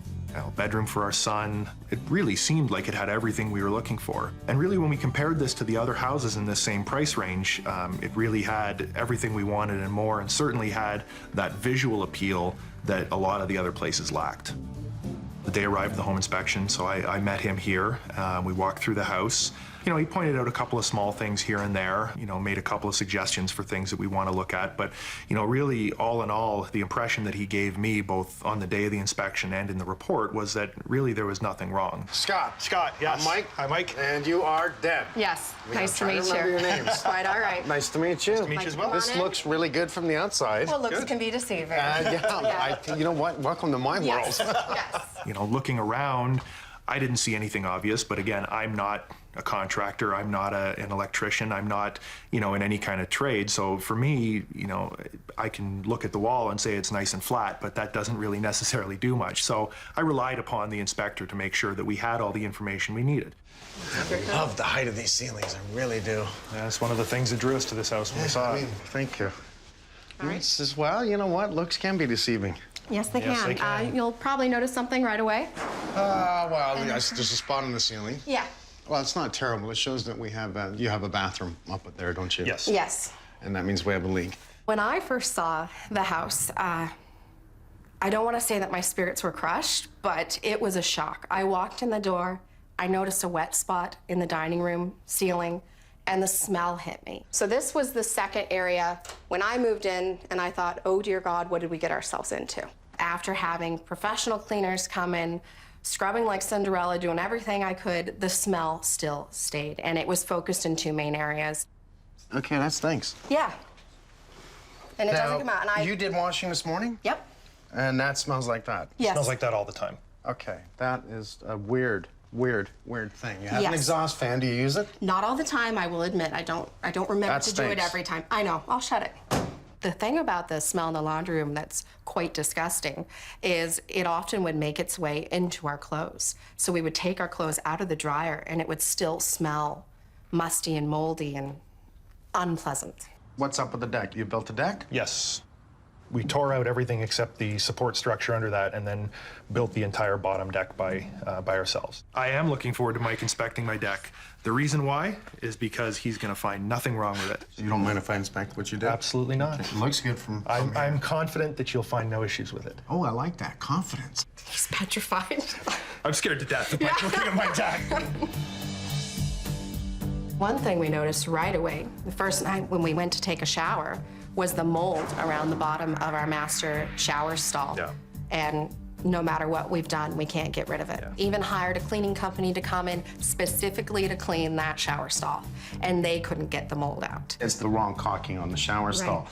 Bedroom for our son. It really seemed like it had everything we were looking for. And really, when we compared this to the other houses in this same price range, it really had everything we wanted and more, and certainly had that visual appeal that a lot of the other places lacked. The day arrived at the home inspection, so I met him here. We walked through the house. You know, he pointed out a couple of small things here and there, you know, made a couple of suggestions for things that we want to look at. But, you know, really, all in all, the impression that he gave me, both on the day of the inspection and in the report, was that really there was nothing wrong. Scott. Yes. I'm Mike. Hi, Mike. And you are Deb. Yes, We nice to gotta meet try you. remember your names. Quite all right. Nice to meet you. Nice to meet you as well. This looks really good from the outside. Well, looks can be deceiving. You know what? Welcome to my world. Yes. You know, looking around, I didn't see anything obvious, but again, I'm not a contractor, I'm not an electrician, I'm not, you know, in any kind of trade. So for me, you know, I can look at the wall and say it's nice and flat, but that doesn't really necessarily do much. So I relied upon the inspector to make sure that we had all the information we needed. I love the height of these ceilings, I really do. Yeah, that's one of the things that drew us to this house when we saw it. Thank you. All right. This is, well, you know what? Looks can be deceiving. Yes, they Yes, can. they can. You'll probably notice something right away. Well, yes, there's a spot on the ceiling. Yeah. Well, it's not terrible. It shows that we have you have a bathroom up there, don't you? Yes. Yes. And that means we have a leak. When I first saw the house, I don't want to say that my spirits were crushed, but it was a shock. I walked in the door, I noticed a wet spot in the dining room ceiling, and the smell hit me. So this was the second area when I moved in, and I thought, oh dear God, what did we get ourselves into? After having professional cleaners come in, scrubbing like Cinderella, doing everything I could, the smell still stayed, and it was focused in two main areas. Okay, that stinks. Yeah. And it Now, doesn't come out. And you did washing this morning? Yep. And that smells like that? Yes. Smells like that all the time. Okay, that is a weird thing. You have an Yes. exhaust fan. Do you use it? Not all the time, I will admit. I don't remember That to do it stinks. every time. I know. I'll shut it. The thing about the smell in the laundry room that's quite disgusting is it often would make its way into our clothes. So we would take our clothes out of the dryer and it would still smell musty and moldy and unpleasant. What's up with the deck? You built a deck? Yes. We tore out everything except the support structure under that and then built the entire bottom deck by ourselves. I am looking forward to Mike inspecting my deck. The reason why is because he's going to find nothing wrong with it. You don't mind if I inspect what you did? Absolutely not. It looks good from I'm confident that you'll find no issues with it. Oh, I like that. Confidence. He's petrified. I'm scared to death of Mike looking at my deck. One thing we noticed right away, the first night when we went to take a shower, was the mold around the bottom of our master shower stall. Yeah. And no matter what we've done, we can't get rid of it. Yeah. Even hired a cleaning company to come in specifically to clean that shower stall, and they couldn't get the mold out. It's the wrong caulking on the shower stall.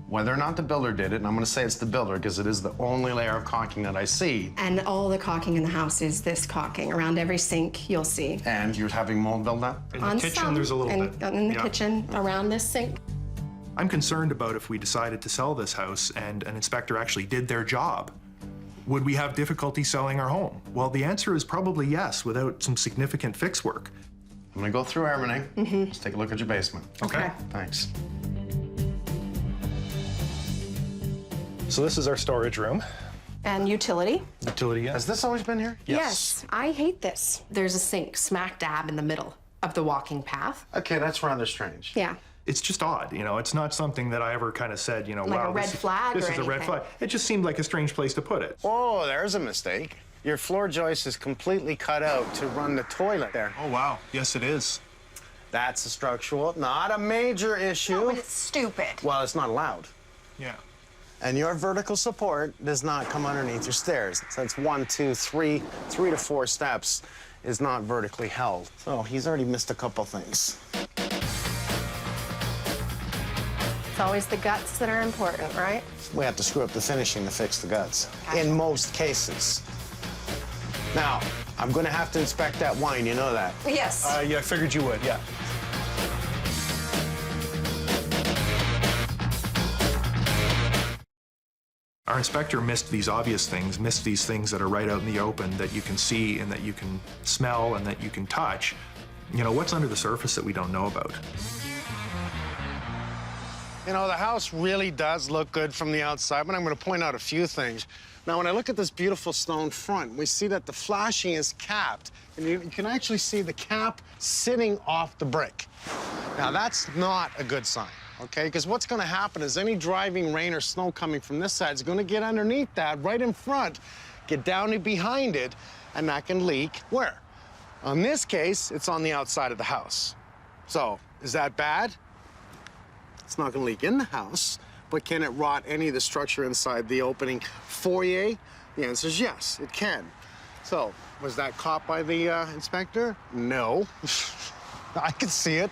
Whether or not the builder did it, and I'm going to say it's the builder because it is the only layer of caulking that I see. And all the caulking in the house is this caulking. Around every sink, you'll see. And you're having mold buildup? In the kitchen, there's a little bit. In the Yeah. kitchen, around this sink. I'm concerned about if we decided to sell this house and an inspector actually did their job. Would we have difficulty selling our home? Well, the answer is probably yes, without some significant fix work. I'm going to go through everything. Let's take a look at your basement. Okay. Thanks. So this is our storage room. And utility. Utility, yes. Has this always been here? Yes, I hate this. There's a sink smack dab in the middle of the walking path. Okay, that's rather strange. Yeah. It's just odd, you know, it's not something that I ever kind of said, you know, Like a wow, red flag this or is a red anything. flag. It just seemed like a strange place to put it. Oh, there's a mistake. Your floor joist is completely cut out to run the toilet there. Oh, wow. Yes, it is. That's a structural, not a major issue. No, but it's stupid. Well, it's not allowed. Yeah. And your vertical support does not come underneath your stairs. So it's 1, 2, 3 to 4 steps is not vertically held. So he's already missed a couple things. It's always the guts that are important, right? We have to screw up the finishing to fix the guts, in most cases. Now, I'm gonna have to inspect that wine, you know that. Yes. Yeah, I figured you would, yeah. Our inspector missed these obvious things, missed these things that are right out in the open that you can see and that you can smell and that you can touch. You know, what's under the surface that we don't know about? You know, the house really does look good from the outside, but I'm going to point out a few things. Now, when I look at this beautiful stone front, we see that the flashing is capped, and you can actually see the cap sitting off the brick. Now, that's not a good sign, okay? Because what's going to happen is any driving rain or snow coming from this side is going to get underneath that right in front, get down and behind it, and that can leak where? On this case, it's on the outside of the house. So, is that bad? It's not gonna leak in the house, but can it rot any of the structure inside the opening foyer? The answer is yes, it can. So, was that caught by the inspector? No. I could see it.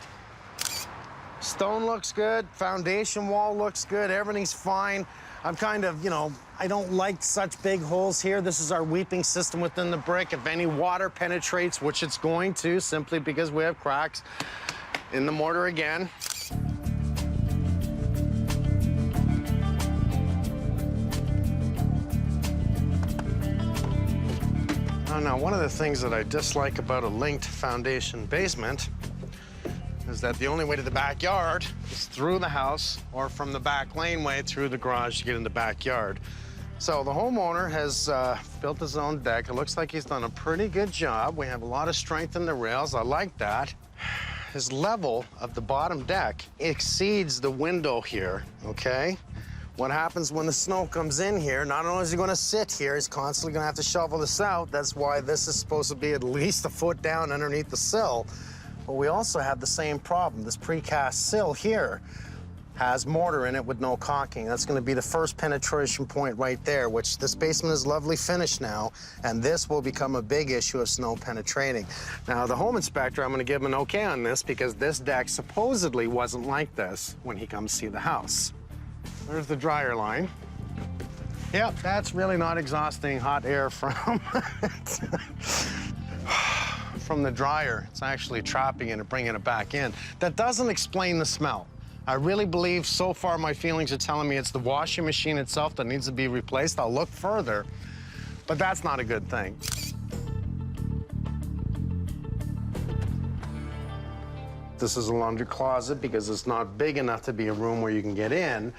Stone looks good, foundation wall looks good, everything's fine. I'm kind of, I don't like such big holes here. This is our weeping system within the brick. If any water penetrates, which it's going to, simply because we have cracks in the mortar again. Now, one of the things that I dislike about a linked foundation basement is that the only way to the backyard is through the house or from the back laneway through the garage to get in the backyard. So the homeowner has built his own deck. It looks like he's done a pretty good job. We have a lot of strength in the rails. I like that. His level of the bottom deck exceeds the window here, okay? What happens when the snow comes in here, not only is he gonna sit here, he's constantly gonna have to shovel this out. That's why this is supposed to be at least a foot down underneath the sill. But we also have the same problem. This precast sill here has mortar in it with no caulking. That's gonna be the first penetration point right there, which this basement is lovely finished now, and this will become a big issue of snow penetrating. Now, the home inspector, I'm gonna give him an okay on this because this deck supposedly wasn't like this when he comes see the house. There's the dryer line. Yep, that's really not exhausting hot air from from the dryer. It's actually trapping it and bringing it back in. That doesn't explain the smell. I really believe so far my feelings are telling me it's the washing machine itself that needs to be replaced. I'll look further, but that's not a good thing. This is a laundry closet because it's not big enough to be a room where you can get in.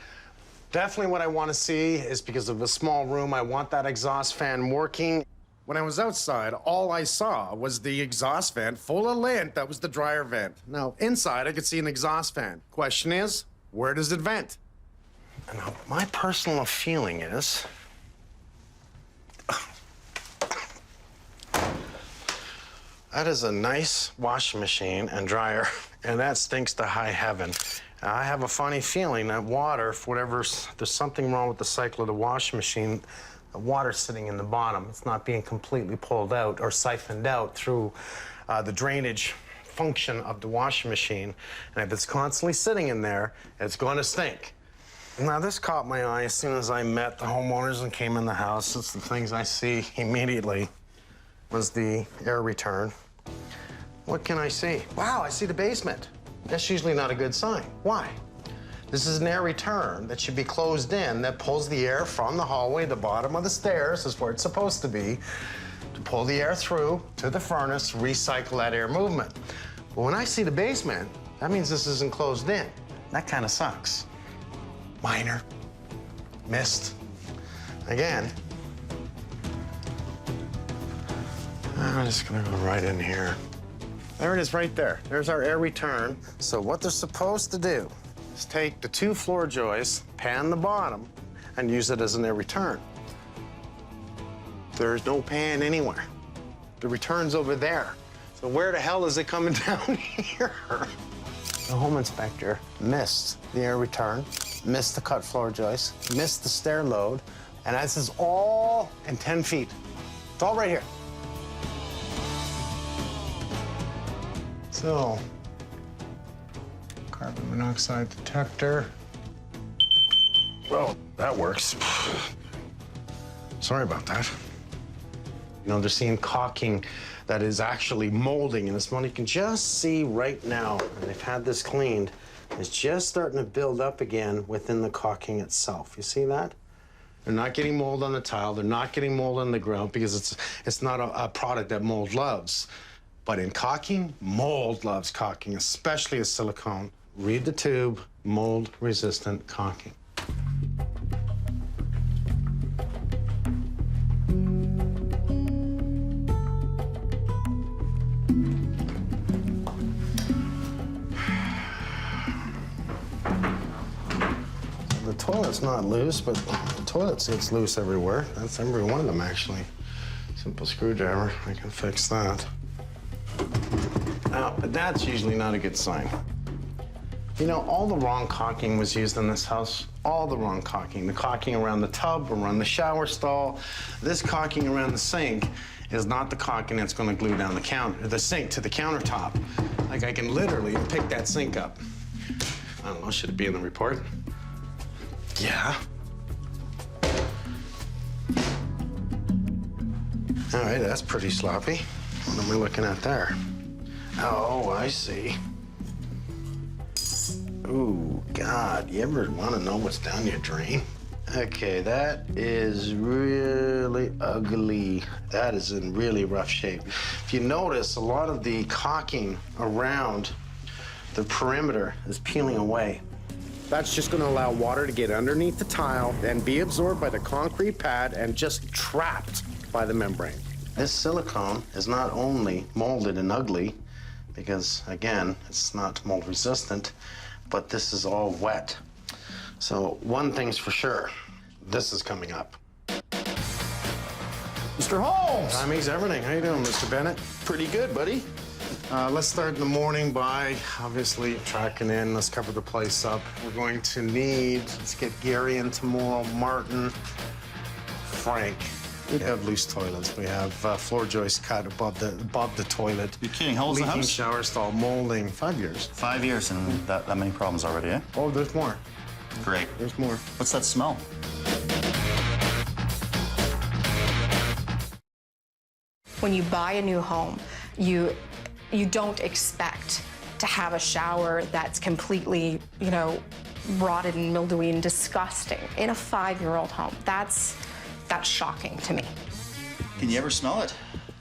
Definitely what I want to see is because of a small room, I want that exhaust fan working. When I was outside, all I saw was the exhaust vent full of lint. That was the dryer vent. Now, inside, I could see an exhaust fan. Question is, where does it vent? And now, my personal feeling is... that is a nice washing machine and dryer, and that stinks to high heaven. I have a funny feeling that water, for whatever's, there's something wrong with the cycle of the washing machine. The water's sitting in the bottom. It's not being completely pulled out or siphoned out through the drainage function of the washing machine. And if it's constantly sitting in there, it's going to stink. Now, this caught my eye as soon as I met the homeowners and came in the house. It's the things I see immediately was the air return. What can I see? Wow, I see the basement. That's usually not a good sign. Why? This is an air return that should be closed in that pulls the air from the hallway, the bottom of the stairs is where it's supposed to be, to pull the air through to the furnace, recycle that air movement. But when I see the basement, that means this isn't closed in. That kind of sucks. Minor. Missed. Again. I'm just gonna go right in here. There it is right there. There's our air return. So what they're supposed to do is take the two floor joists, pan the bottom, and use it as an air return. There's no pan anywhere. The return's over there. So where the hell is it coming down here? The home inspector missed the air return, missed the cut floor joist, missed the stair load, and this is all in 10 feet. It's all right here. So, carbon monoxide detector. Well, that works. Sorry about that. You know, they're seeing caulking that is actually molding in this one. You can just see right now, and they've had this cleaned, it's just starting to build up again within the caulking itself. You see that? They're not getting mold on the tile. They're not getting mold on the ground because it's not a product that mold loves. But in caulking, mold loves caulking, especially a silicone. Read the tube, mold-resistant caulking. The toilet's not loose, but the toilet seat's loose everywhere. That's every one of them, actually. Simple screwdriver, I can fix that. Now, that's usually not a good sign. You know, all the wrong caulking was used in this house. All the wrong caulking. The caulking around the tub, around the shower stall. This caulking around the sink is not the caulking that's going to glue down the sink to the countertop. Like, I can literally pick that sink up. I don't know, should it be in the report? Yeah. All right, that's pretty sloppy. What am I looking at there? Oh, I see. Ooh, God, you ever want to know what's down your drain? Okay, that is really ugly. That is in really rough shape. If you notice, a lot of the caulking around the perimeter is peeling away. That's just going to allow water to get underneath the tile and be absorbed by the concrete pad and just trapped by the membrane. This silicone is not only molded and ugly, because, again, it's not mold resistant, but this is all wet. So one thing's for sure, this is coming up. Mr. Holmes! Timing's everything. How you doing, Mr. Bennett? Pretty good, buddy. Let's start in the morning by, obviously, tracking in. Let's cover the place up. We're going to need, let's get Gary in tomorrow, Martin, Frank. We have loose toilets. We have floor joists cut above the toilet. You're kidding, how old's the Leaking house? shower stall, molding, 5 years. 5 years and that many problems already, eh? Oh, there's more. Great. There's more. What's that smell? When you buy a new home, you don't expect to have a shower that's completely, rotted and mildewy and disgusting in a 5-year-old home. That's shocking to me. Can you ever smell it?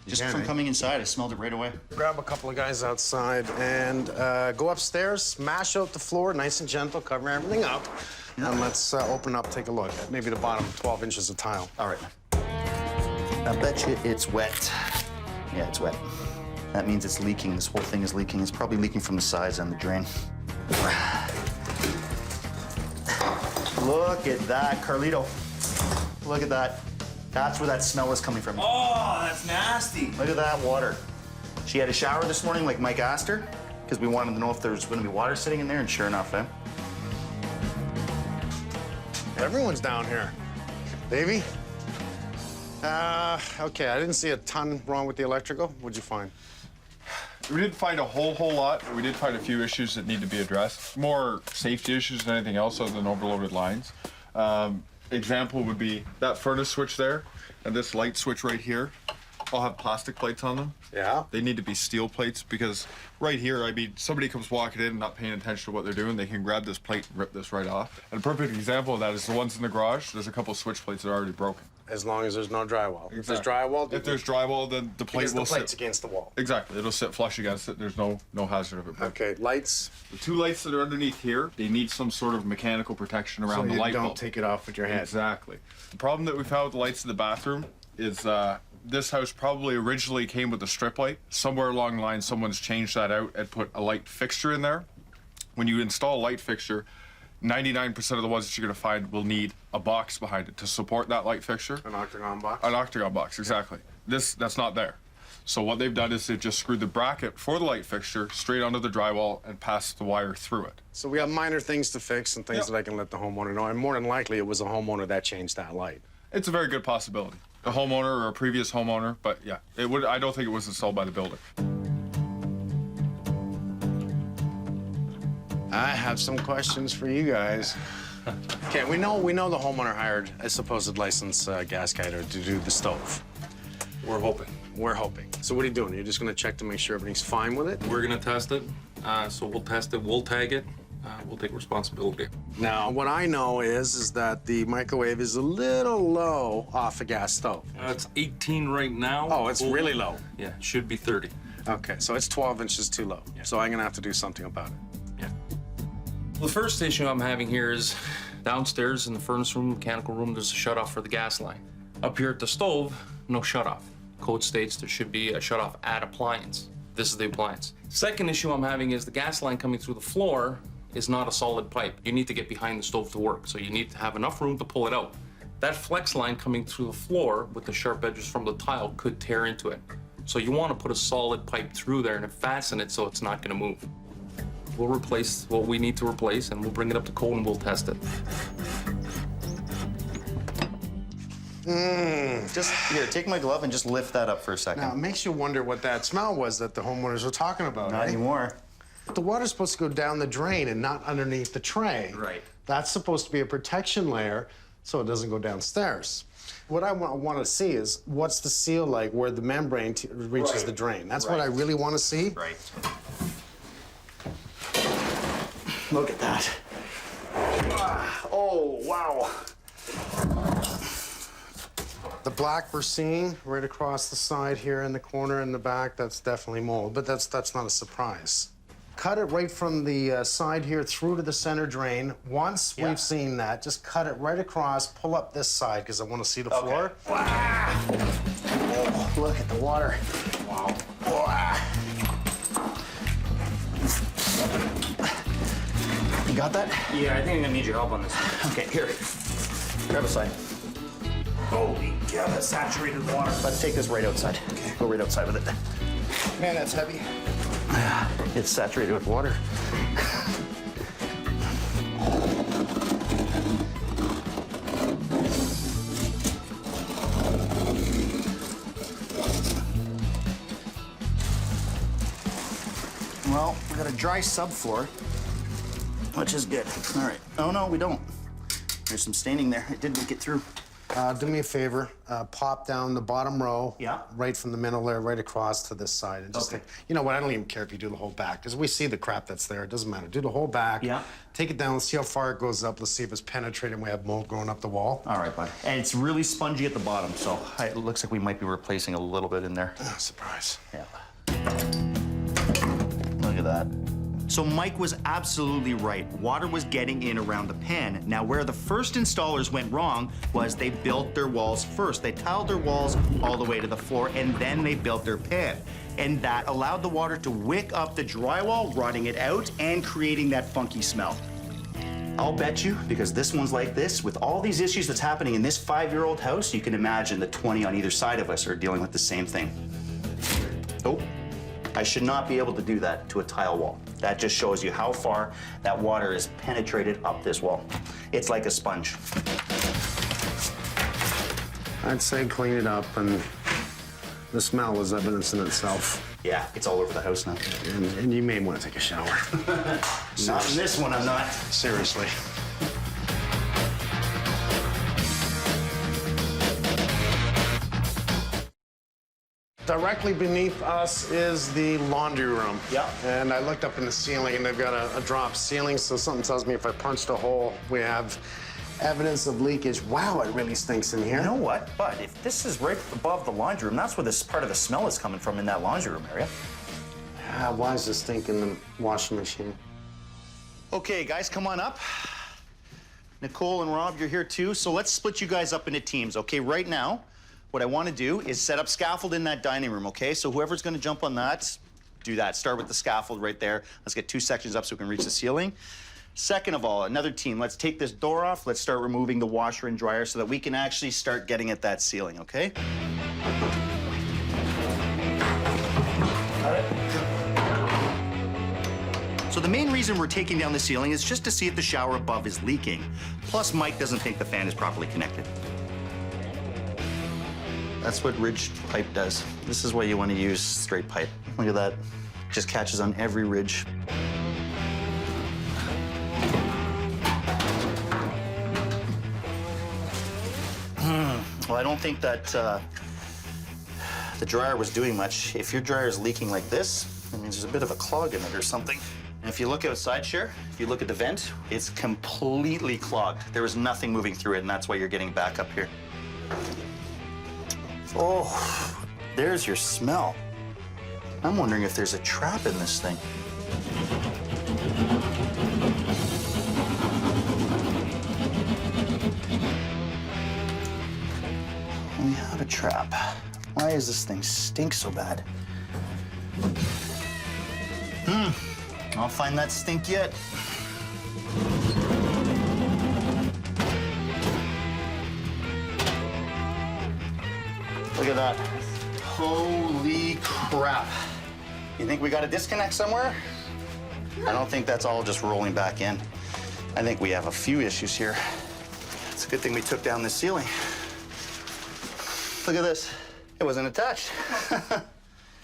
Just Yeah, from mate. coming inside, I smelled it right away. Grab a couple of guys outside and go upstairs, smash out the floor, nice and gentle, cover everything up, and let's open up, take a look at maybe the bottom 12 inches of tile. All right. I bet you it's wet. Yeah, it's wet. That means it's leaking. This whole thing is leaking. It's probably leaking from the sides and the drain. Look at that, Carlito. Look at that. That's where that smell is coming from. Oh, that's nasty. Look at that water. She had a shower this morning like Mike asked her, because we wanted to know if there was going to be water sitting in there, and sure enough, eh? Everyone's down here. Davey? Okay, I didn't see a ton wrong with the electrical. What'd you find? We didn't find a whole lot, but we did find a few issues that need to be addressed. More safety issues than anything else other than overloaded lines. Example would be that furnace switch there and this light switch right here all have plastic plates on them. Yeah. They need to be steel plates because right here, somebody comes walking in not paying attention to what they're doing, they can grab this plate and rip this right off. And a perfect example of that is the ones in the garage. There's a couple switch plates that are already broken. As long as there's no drywall. Exactly. If there's drywall, if there's drywall, then the plate will the plate's sit against the wall. Exactly. It'll sit flush against it. There's no hazard of it breaking. Okay, lights. The two lights that are underneath here, they need some sort of mechanical protection around the light bulb. Don't take it off with your hand. Exactly. The problem that we found with the lights in the bathroom is this house probably originally came with a strip light. Somewhere along the line, someone's changed that out and put a light fixture in there. When you install a light fixture, 99% of the ones that you're going to find will need a box behind it to support that light fixture. An octagon box? An octagon box, exactly. That's not there. So what they've done is they've just screwed the bracket for the light fixture straight onto the drywall and passed the wire through it. So we have minor things to fix and things that I can let the homeowner know. And more than likely, it was a homeowner that changed that light. It's a very good possibility. A homeowner or a previous homeowner, but yeah, I don't think it was installed by the builder. I have some questions for you guys. Okay, we know the homeowner hired a supposed licensed gas guy to do the stove. We're hoping. We're hoping. So what are you doing? You're just gonna check to make sure everything's fine with it? We're gonna test it. So we'll test it, we'll tag it, we'll take responsibility. Now, what I know is that the microwave is a little low off a gas stove. It's 18 right now. Oh, it's really low. Yeah, it should be 30. Okay, so it's 12 inches too low. Yeah. So I'm gonna have to do something about it. Yeah. The first issue I'm having here is downstairs in the furnace room, mechanical room, there's a shutoff for the gas line. Up here at the stove, no shutoff. Code states there should be a shutoff at appliance. This is the appliance. Second issue I'm having is the gas line coming through the floor is not a solid pipe. You need to get behind the stove to work, so you need to have enough room to pull it out. That flex line coming through the floor with the sharp edges from the tile could tear into it. So you want to put a solid pipe through there and fasten it so it's not going to move. We'll replace what we need to replace, and we'll bring it up to code and we'll test it. Just here, take my glove and just lift that up for a second. Now, it makes you wonder what that smell was that the homeowners were talking about. Not anymore. The water's supposed to go down the drain and not underneath the tray. Right. That's supposed to be a protection layer so it doesn't go downstairs. What I want to see is what's the seal like where the membrane reaches the drain. That's what I really want to see. Right. Look at that. Oh, wow. The black we're seeing right across the side here in the corner in the back, that's definitely mold, but that's not a surprise. Cut it right from the side here through to the center drain. Once we've seen that, just cut it right across, pull up this side because I want to see the floor. Wow. Oh, look at the water. Wow. Wow. You got that? Yeah, I think I'm gonna need your help on this. Okay, here. Grab a side. Holy cow, that's saturated water. Let's take this right outside. Okay. Go right outside with it. Man, that's heavy. It's saturated with water. Well, we got a dry subfloor, which is good. All right. Oh, no, we don't. There's some staining there. It did make it through. Do me a favor, pop down the bottom row, right from the middle there, right across to this side. And just you know what, I don't even care if you do the whole back, because we see the crap that's there, it doesn't matter. Do the whole back, take it down, let's see how far it goes up, let's see if it's penetrating, we have mold going up the wall. All right, bud. And it's really spongy at the bottom, so it looks like we might be replacing a little bit in there. Oh, surprise. Yeah. Look at that. So Mike was absolutely right. Water was getting in around the pan. Now, where the first installers went wrong was they built their walls first. They tiled their walls all the way to the floor, and then they built their pan. And that allowed the water to wick up the drywall, rotting it out and creating that funky smell. I'll bet you, because this one's like this, with all these issues that's happening in this 5-year-old house, you can imagine the 20 on either side of us are dealing with the same thing. Oh, I should not be able to do that to a tile wall. That just shows you how far that water is penetrated up this wall. It's like a sponge. I'd say clean it up, and the smell is evidence in itself. Yeah, it's all over the house now. And you may want to take a shower. Not in this one, I'm not. Seriously. Directly beneath us is the laundry room. Yeah. And I looked up in the ceiling, and they've got a drop ceiling, so something tells me if I punched a hole, we have evidence of leakage. Wow, it really stinks in here. You know what? But if this is right above the laundry room, that's where this part of the smell is coming from in that laundry room area. Why is this stink in the washing machine? Okay, guys, come on up. Nicole and Rob, you're here too. So let's split you guys up into teams, okay? Right now, what I want to do is set up scaffold in that dining room, okay? So whoever's going to jump on that, do that. Start with the scaffold right there. Let's get 2 sections up so we can reach the ceiling. Second of all, another team, let's take this door off. Let's start removing the washer and dryer so that we can actually start getting at that ceiling, okay? Got it? So the main reason we're taking down the ceiling is just to see if the shower above is leaking. Plus, Mike doesn't think the fan is properly connected. That's what ridge pipe does. This is why you want to use straight pipe. Look at that. Just catches on every ridge. Well, I don't think that the dryer was doing much. If your dryer is leaking like this, that means there's a bit of a clog in it or something. And if you look outside, Cher, if you look at the vent, it's completely clogged. There is nothing moving through it, and that's why you're getting back up here. Oh, there's your smell. I'm wondering if there's a trap in this thing. We have a trap. Why does this thing stink so bad? I'll find that stink yet. Look at that. Holy crap. You think we got a disconnect somewhere? I don't think that's all just rolling back in. I think we have a few issues here. It's a good thing we took down this ceiling. Look at this. It wasn't attached.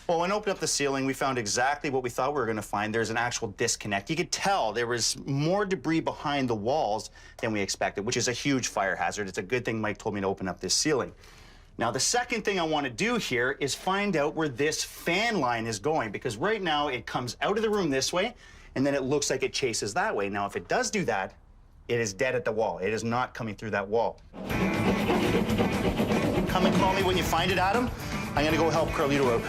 Well, when I opened up the ceiling, we found exactly what we thought we were gonna find. There's an actual disconnect. You could tell there was more debris behind the walls than we expected, which is a huge fire hazard. It's a good thing Mike told me to open up this ceiling. Now, the second thing I wanna do here is find out where this fan line is going, because right now it comes out of the room this way, and then it looks like it chases that way. Now, if it does do that, it is dead at the wall. It is not coming through that wall. Come and call me when you find it, Adam. I'm gonna go help Carlito out.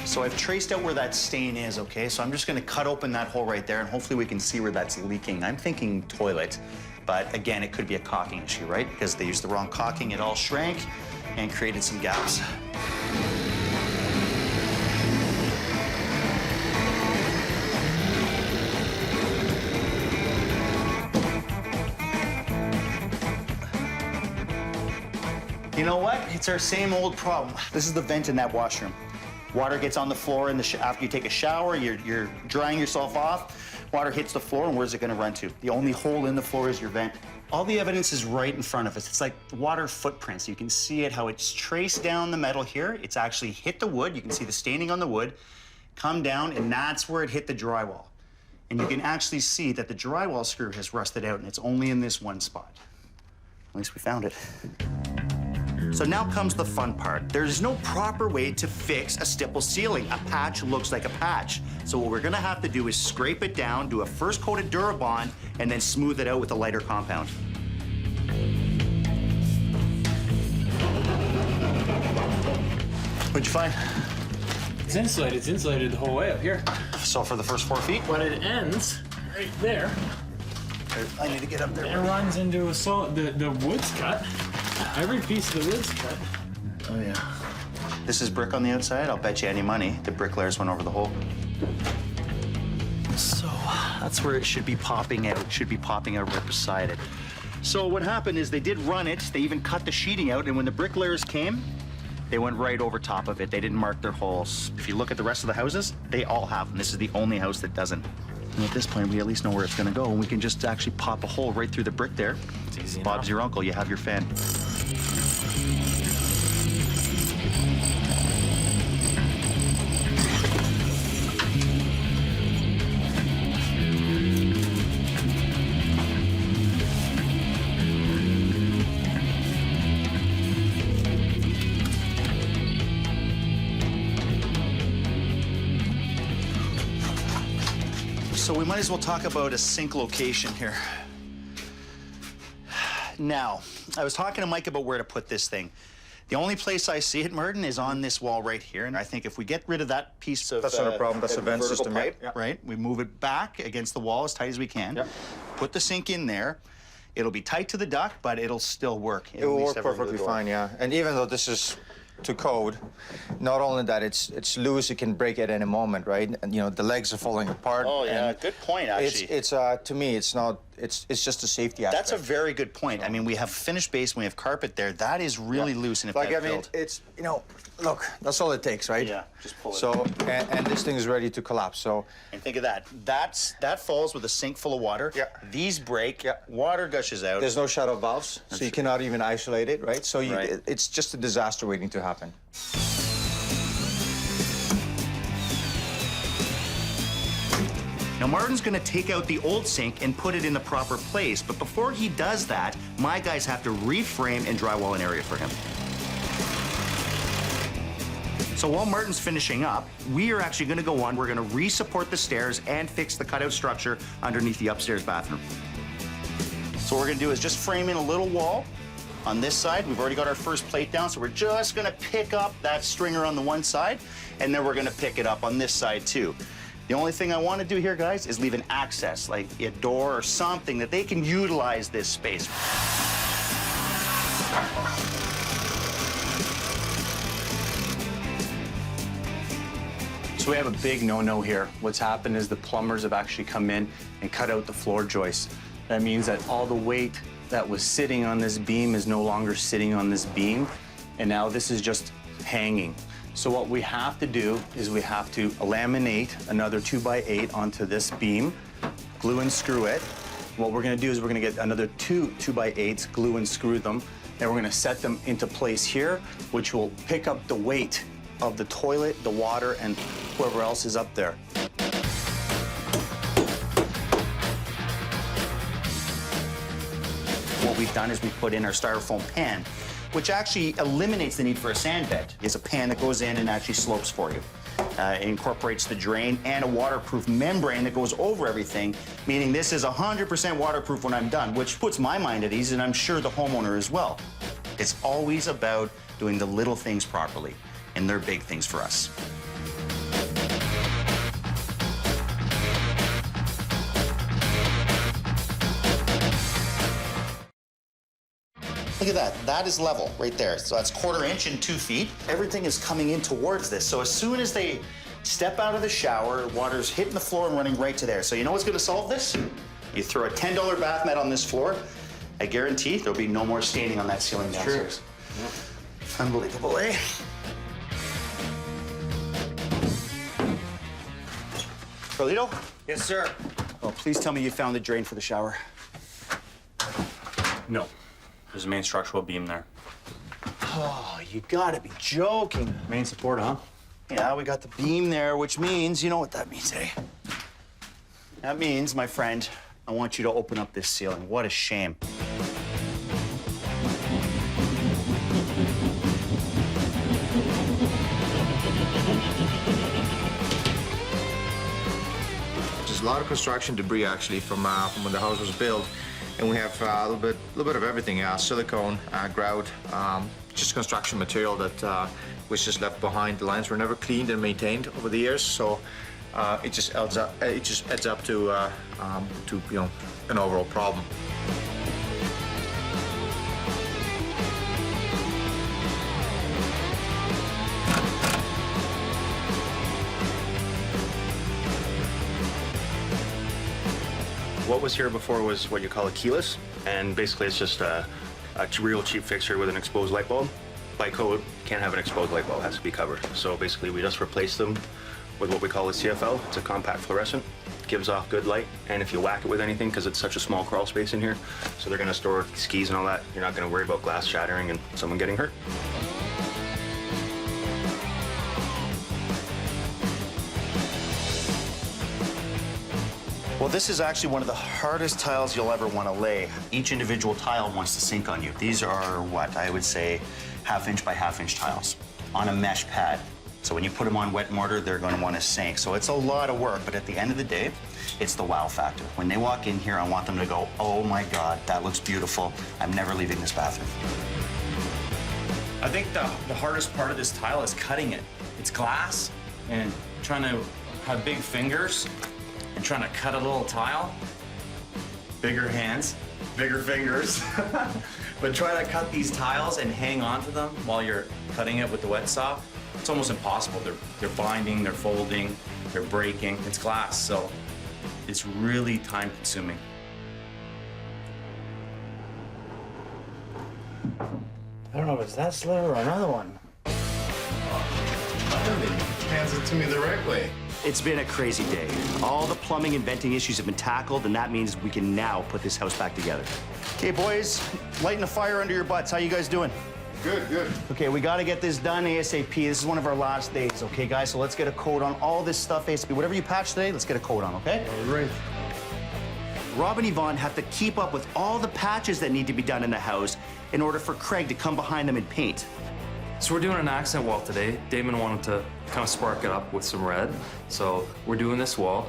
So I've traced out where that stain is, okay? So I'm just gonna cut open that hole right there, and hopefully we can see where that's leaking. I'm thinking toilet, but again, it could be a caulking issue, right? Because they used the wrong caulking, it all shrank and created some gaps. You know what? It's our same old problem. This is the vent in that washroom. Water gets on the floor after you take a shower, you're drying yourself off, water hits the floor, and where's it gonna run to? The only hole in the floor is your vent. All the evidence is right in front of us. It's like water footprints. You can see it, how it's traced down the metal here. It's actually hit the wood. You can see the staining on the wood, come down, and that's where it hit the drywall. And you can actually see that the drywall screw has rusted out, and it's only in this one spot. At least we found it. So now comes the fun part. There's no proper way to fix a stipple ceiling. A patch looks like a patch. So what we're gonna have to do is scrape it down, do a first coat of Durabond, and then smooth it out with a lighter compound. What'd you find? It's insulated. It's insulated the whole way up here. So for the first 4 feet? But it ends right there. I need to get up there. It runs into the wood's cut. Every piece of the wood's cut. Oh, yeah. This is brick on the outside. I'll bet you any money the bricklayers went over the hole. So that's where it should be popping out. It should be popping out right beside it. So what happened is they did run it. They even cut the sheeting out. And when the bricklayers came, they went right over top of it. They didn't mark their holes. If you look at the rest of the houses, they all have them. This is the only house that doesn't. And at this point, we at least know where it's gonna go, and we can just actually pop a hole right through the brick there. It's easy Bob's enough. your uncle, you have your fan. So we might as well talk about a sink location here. Now, I was talking to Mike about where to put this thing. The only place I see it, Martin, is on this wall right here. And I think if we get rid of that piece of... That's not a problem. That's a vent vertical system, pipe, yeah. right? We move it back against the wall as tight as we can. Put the sink in there. It'll be tight to the duct, but it'll still work. It will work perfectly fine, yeah. And even though this is to code, not only that it's loose, it can break at any moment, right? And you know the legs are falling apart. Oh yeah, and good point. Actually, it's to me, it's not. It's just a safety aspect. That's a very good point. I mean, we have finished basement, we have carpet there. That is really loose, and if like that I mean, filled- it's look, that's all it takes, right? Yeah, just pull it. So and this thing is ready to collapse. So and think of that. That falls with a sink full of water. Yeah. These break. Yeah. Water gushes out. there's no shut-off valves, so you cannot even isolate it, right? So you, Right. it's just a disaster waiting to happen. Now, Martin's gonna take out the old sink and put it in the proper place, but before he does that, my guys have to reframe and drywall an area for him. So while Martin's finishing up, we are actually gonna go on, we're gonna re-support the stairs and fix the cutout structure underneath the upstairs bathroom. So what we're gonna do is just frame in a little wall on this side. We've already got our first plate down, so we're just gonna pick up that stringer on the one side, and then we're gonna pick it up on this side too. The only thing I want to do here, guys, is leave an access, like a door or something, that they can utilize this space. So we have a big no-no here. What's happened is the plumbers have actually come in and cut out the floor joists. That means that all the weight that was sitting on this beam is no longer sitting on this beam, and now this is just hanging. So what we have to do is we have to laminate another 2x8 onto this beam, glue and screw it. What we're gonna do is we're gonna get another two 2x8s, glue and screw them, and we're gonna set them into place here, which will pick up the weight of the toilet, the water, and whoever else is up there. What we've done is we put in our styrofoam pan, which actually eliminates the need for a sand bed. It's a pan that goes in and actually slopes for you. It incorporates the drain and a waterproof membrane that goes over everything, meaning this is 100% waterproof when I'm done, which puts my mind at ease, and I'm sure the homeowner as well. It's always about doing the little things properly, and they're big things for us. Look at that. That is level right there. So that's 1/4 inch and 2 feet. Everything is coming in towards this. So as soon as they step out of the shower, water's hitting the floor and running right to there. So you know what's going to solve this? You throw a $10 bath mat on this floor. I guarantee there'll be no more staining on that ceiling downstairs. Yep. Unbelievable, eh? Carlito? Yes, sir. Oh, please tell me you found the drain for the shower. No. There's a main structural beam there. Oh, you gotta be joking. Main support, huh? Yeah, we got the beam there, which means, you know what that means, eh? That means, my friend, I want you to open up this ceiling. What a shame. There's a lot of construction debris actually from when the house was built, and we have a little bit of everything: silicone, grout, just construction material that was just left behind. The lines were never cleaned and maintained over the years, so it just adds up. It just adds up to an overall problem. What was here before was what you call a keyless, and basically it's just a real cheap fixture with an exposed light bulb. By code, can't have an exposed light bulb, it has to be covered. So basically we just replace them with what we call a CFL. It's a compact fluorescent, gives off good light, and if you whack it with anything, because it's such a small crawl space in here, so they're gonna store skis and all that, you're not gonna worry about glass shattering and someone getting hurt. Well, this is actually one of the hardest tiles you'll ever want to lay. Each individual tile wants to sink on you. These are what I would say 1/2 inch by 1/2 inch tiles on a mesh pad. So when you put them on wet mortar, they're going to want to sink. So it's a lot of work, but at the end of the day, it's the wow factor. When they walk in here, I want them to go, oh my God, that looks beautiful. I'm never leaving this bathroom. I think the hardest part of this tile is cutting it. It's glass, and trying to have big fingers and trying to cut a little tile. Bigger hands, bigger fingers. But try to cut these tiles and hang on to them while you're cutting it with the wet saw. It's almost impossible. They're binding, they're folding, they're breaking. It's glass, so it's really time consuming. I don't know if it's that slow or another one. Hands it to me the right way. It's been a crazy day. All the plumbing and venting issues have been tackled, and that means we can now put this house back together. Okay, boys, lighting a fire under your butts. How you guys doing? Good, good. Okay, we gotta get this done ASAP. This is one of our last days, okay, guys? So let's get a coat on all this stuff ASAP. Whatever you patch today, let's get a coat on, okay? All right. Rob and Yvonne have to keep up with all the patches that need to be done in the house in order for Craig to come behind them and paint. So we're doing an accent wall today. Damon wanted to kind of spark it up with some red. So we're doing this wall.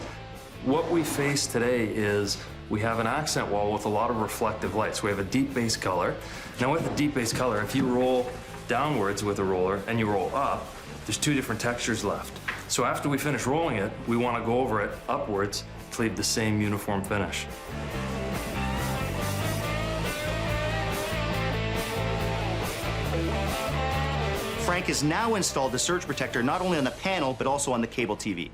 What we face today is we have an accent wall with a lot of reflective lights. We have a deep base color. Now with the deep base color, if you roll downwards with a roller and you roll up, there's 2 different textures left. So after we finish rolling it, we want to go over it upwards to leave the same uniform finish. Frank has now installed the surge protector not only on the panel, but also on the cable TV.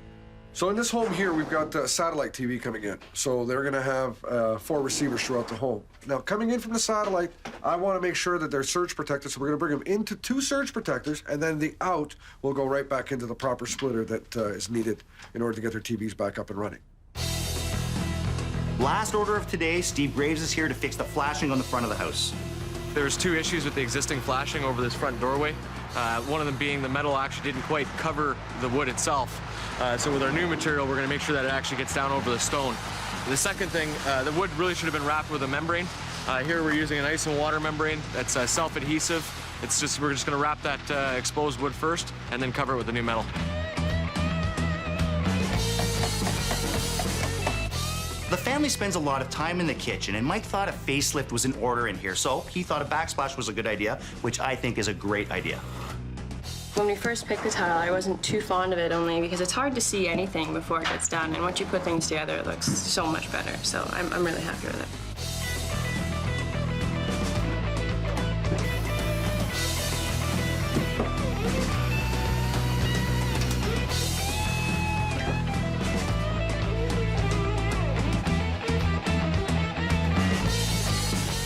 So in this home here, we've got satellite TV coming in. So they're gonna have 4 receivers throughout the home. Now, coming in from the satellite, I wanna make sure that they're surge protected, so we're gonna bring them into 2 surge protectors, and then the out will go right back into the proper splitter that is needed in order to get their TVs back up and running. Last order of today, Steve Graves is here to fix the flashing on the front of the house. There's 2 issues with the existing flashing over this front doorway. One of them being the metal actually didn't quite cover the wood itself. So with our new material, we're gonna make sure that it actually gets down over the stone. The second thing, the wood really should have been wrapped with a membrane. Here we're using an ice and water membrane that's self-adhesive. We're just gonna wrap that exposed wood first and then cover it with the new metal. The family spends a lot of time in the kitchen, and Mike thought a facelift was in order in here, so he thought a backsplash was a good idea, which I think is a great idea. When we first picked the tile, I wasn't too fond of it, only because it's hard to see anything before it gets done, and once you put things together, it looks so much better. So I'm really happy with it.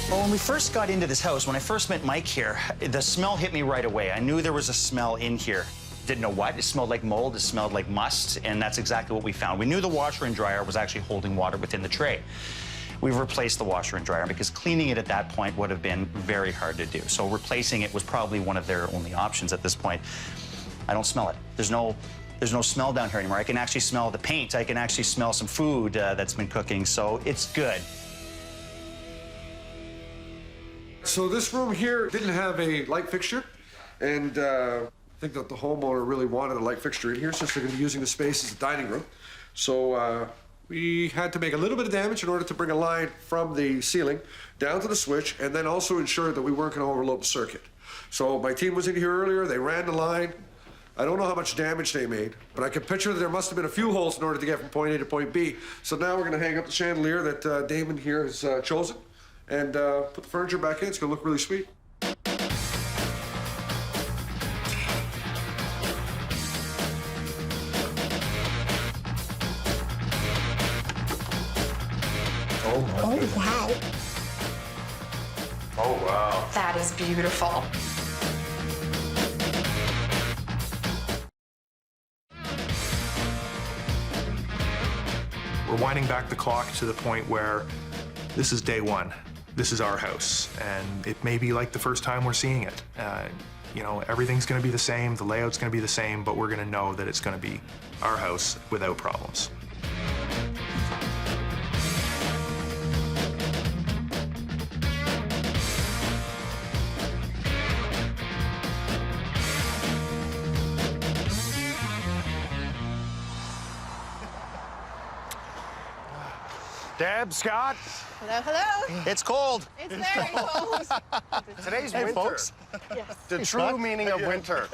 Well, when we first got into this house, when I first met Mike here, the smell hit me right away. I knew there was a smell in here. Didn't know what. It smelled like mold, it smelled like must, and that's exactly what we found. We knew the washer and dryer was actually holding water within the tray. We've replaced the washer and dryer because cleaning it at that point would have been very hard to do. So replacing it was probably one of their only options at this point. I don't smell it. There's no smell down here anymore. I can actually smell the paint. I can actually smell some food that's been cooking, so it's good. So this room here didn't have a light fixture, and I think that the homeowner really wanted a light fixture in here since they're going to be using the space as a dining room. So we had to make a little bit of damage in order to bring a line from the ceiling down to the switch, and then also ensure that we weren't going to overload the circuit. So my team was in here earlier, they ran the line. I don't know how much damage they made, but I can picture that there must have been a few holes in order to get from point A to point B. So now we're going to hang up the chandelier that Damon here has chosen and put the furniture back in. It's going to look really sweet. Oh, wow. Oh, wow. That is beautiful. We're winding back the clock to the point where this is day one. This is our house, and it may be like the first time we're seeing it. You know, everything's gonna be the same, the layout's gonna be the same, but we're gonna know that it's gonna be our house without problems. Deb, Scott. Hello, hello. It's cold. It's very cold. Today's Hey, winter. folks. Yes. The true meaning of winter.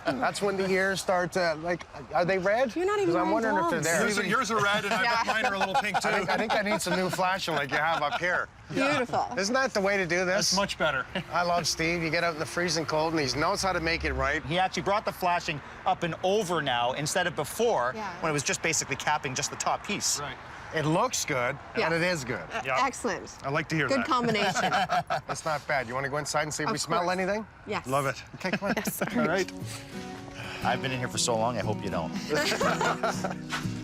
That's when the ears start to, like, are they red? You're not even Because I'm wearing wondering if they're gloves. there. Yours are red, and mine are a little pink, too. I think I need some new flashing like you have up here. Beautiful. Isn't that the way to do this? That's much better. I love Steve. You get out in the freezing cold, and he knows how to make it right. He actually brought the flashing up and over now instead of before Yeah. when it was just basically capping just the top piece. Right. It looks good, Yeah. and it is good. Excellent. I like to hear Good that. combination. That's not bad. You want to go inside and see if we Of smell course. anything? Yes. Love it. Okay, come on. Yes. All right. I've been in here for so long, I hope you don't.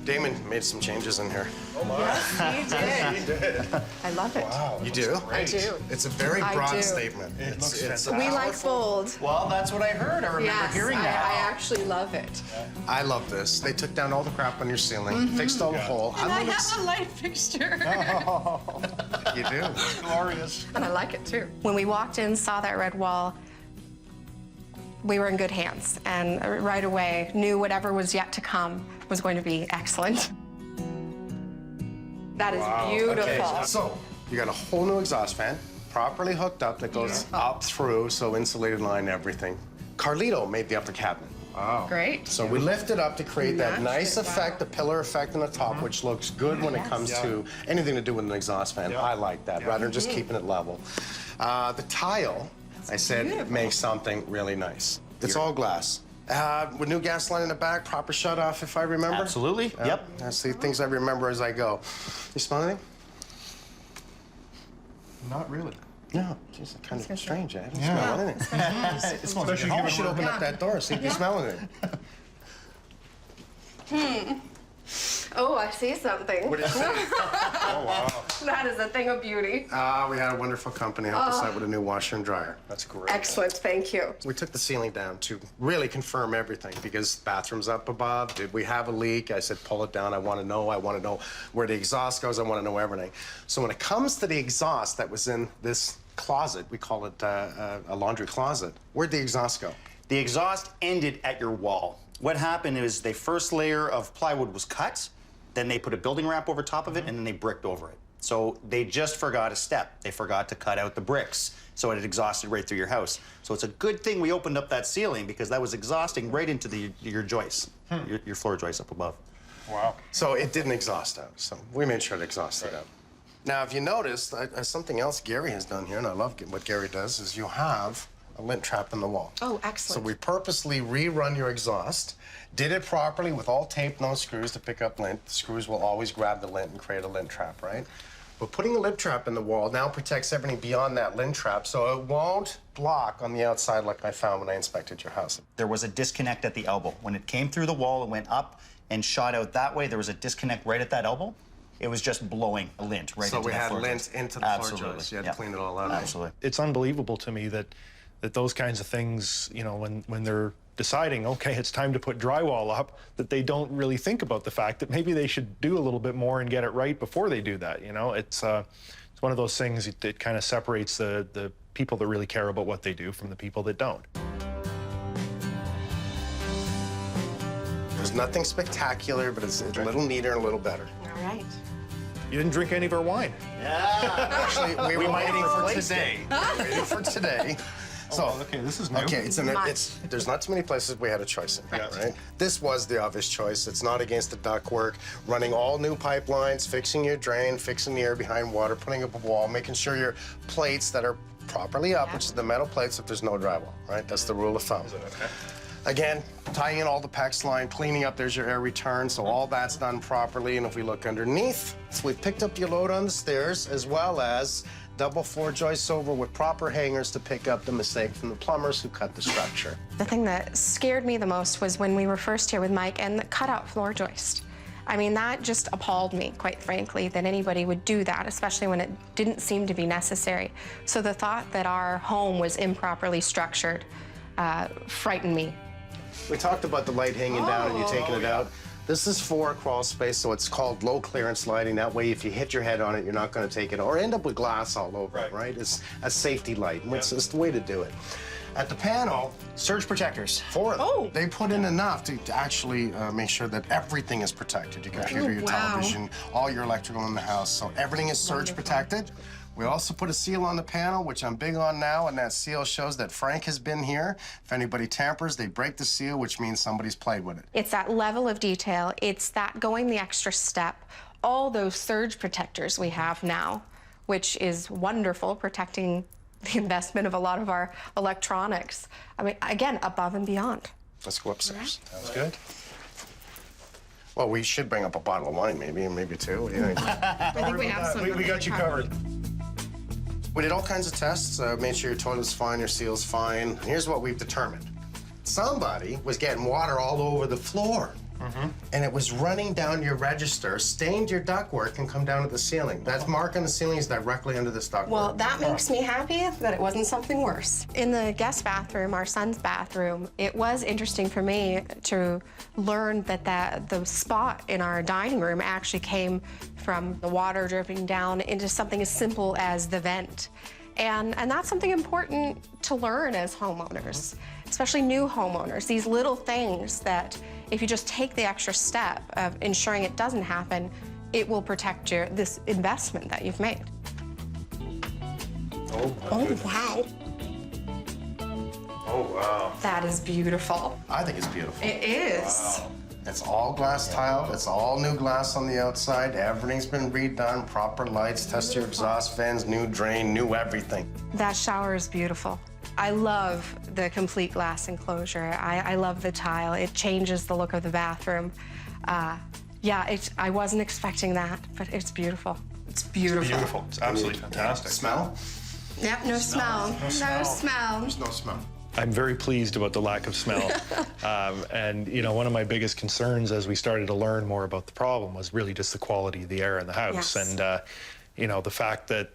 Damon made some changes in here. Yes, you did. I love it. Wow. You do? I do. It's a very I broad do. statement. It's We like bold. Well, that's what I heard. I remember Yes, hearing I that. actually love it. I love this. They took down all the crap on your ceiling, fixed all the hole. And I love have a light fixture. You do. Glorious. And I like it too. When we walked in, saw that red wall, we were in good hands, and right away knew whatever was yet to come was going to be excellent. That is beautiful. Okay, so you got a whole new exhaust fan, properly hooked up, that goes up through, so insulated line and everything. Carlito made the upper cabinet. Wow. Great. So we lift it up to create that Matched nice it, effect, the pillar effect on the top, which looks good when it comes to anything to do with an exhaust fan. I like that, rather than just keeping it level. The tile, I said, makes something really nice. It's all glass. With new gas line in the back, proper shut off, if I remember. Absolutely. Yep. That's the things I remember as I go. You smell anything? Not really. No. Jeez, it's kind of strange. I didn't Yeah. smell anything. It smells like you're You home. should open up that door, see if you smell anything. Oh, I see something. What did you say? Oh, wow. That is a thing of beauty. We had a wonderful company help us out with a new washer and dryer. That's great. Excellent, thank you. We took the ceiling down to really confirm everything because bathroom's up above. Did we have a leak? I said, pull it down. I want to know. I want to know where the exhaust goes. I want to know everything. So when it comes to the exhaust that was in this closet, we call it a laundry closet, where'd the exhaust go? The exhaust ended at your wall. What happened is the first layer of plywood was cut, then they put a building wrap over top of it, and then they bricked over it. So they just forgot a step. They forgot to cut out the bricks, so it exhausted right through your house. So it's a good thing we opened up that ceiling because that was exhausting right into your joists, your floor joists up above. Wow. So it didn't exhaust out, so we made sure it exhausted out. Now, if you noticed, something else Gary has done here, and I love what Gary does, is you have a lint trap in the wall. Oh, excellent. So we purposely rerun your exhaust, did it properly with all tape, no screws to pick up lint. The screws will always grab the lint and create a lint trap, right? But putting a lint trap in the wall now protects everything beyond that lint trap, so it won't block on the outside like I found when I inspected your house. There was a disconnect at the elbow. When it came through the wall, it went up and shot out that way. There was a disconnect right at that elbow. It was just blowing lint right So into we that had floor lint joist. into the Absolutely. floor joist. You had Yeah. to clean it all out. Absolutely. It's unbelievable to me that those kinds of things, you know, when they're deciding, okay, it's time to put drywall up, that they don't really think about the fact that maybe they should do a little bit more and get it right before they do that. You know, it's one of those things that kind of separates the people that really care about what they do from the people that don't. There's nothing spectacular, but it's a little neater and a little better. All right. You didn't drink any of our wine. Yeah. Actually, we were waiting for replace today. We were waiting for today. So, okay, this is new. Okay, there's not too many places we had a choice in, right? This was the obvious choice. It's not against the ductwork, running all new pipelines, fixing your drain, fixing the air behind water, putting up a wall, making sure your plates that are properly up, which is the metal plates if there's no drywall, right? That's the rule of thumb. Again, tying in all the PEX line, cleaning up, there's your air return, so all that's done properly. And if we look underneath, so we've picked up your load on the stairs as well as double floor joists over with proper hangers to pick up the mistake from the plumbers who cut the structure. The thing that scared me the most was when we were first here with Mike and the cutout floor joist. I mean, that just appalled me, quite frankly, that anybody would do that, especially when it didn't seem to be necessary. So the thought that our home was improperly structured frightened me. We talked about the light hanging down and you taking it out. This is for a crawl space, so it's called low clearance lighting. That way, if you hit your head on it, you're not going to take it or end up with glass all over it, right? It's a safety light. And it's the way to do it. At the panel, surge protectors. 4 of them. Oh. They put in enough to actually make sure that everything is protected. Your computer, your television, all your electrical in the house. So everything is surge protected. We also put a seal on the panel, which I'm big on now, and that seal shows that Frank has been here. If anybody tampers, they break the seal, which means somebody's played with it. It's that level of detail. It's that going the extra step. All those surge protectors we have now, which is wonderful, protecting the investment of a lot of our electronics. I mean, again, above and beyond. Let's go upstairs. Sounds good. Well, we should bring up a bottle of wine, maybe, and maybe 2. What do you think? I think we have some. We got you covered. We did all kinds of tests, made sure your toilet's fine, your seal's fine. And here's what we've determined. Somebody was getting water all over the floor. And it was running down your register, stained your ductwork, and come down to the ceiling. That mark on the ceiling is directly under this ductwork. Well, that makes me happy that it wasn't something worse. In the guest bathroom, our son's bathroom, it was interesting for me to learn that the spot in our dining room actually came from the water dripping down into something as simple as the vent. And that's something important to learn as homeowners, especially new homeowners. These little things that if you just take the extra step of ensuring it doesn't happen, it will protect this investment that you've made. Oh, wow. Oh, wow. That is beautiful. I think it's beautiful. It is. Wow. It's all glass tile. It's all new glass on the outside. Everything's been redone. Proper lights, test your exhaust fans, new drain, new everything. That shower is beautiful. I love the complete glass enclosure. I love the tile. It changes the look of the bathroom. Yeah, I wasn't expecting that, but it's beautiful. It's beautiful. It's beautiful. It's absolutely fantastic. Smell? Yep, no smell. No smell. There's no smell. I'm very pleased about the lack of smell. And, you know, one of my biggest concerns as we started to learn more about the problem was really just the quality of the air in the house. Yes. And, you know, the fact that,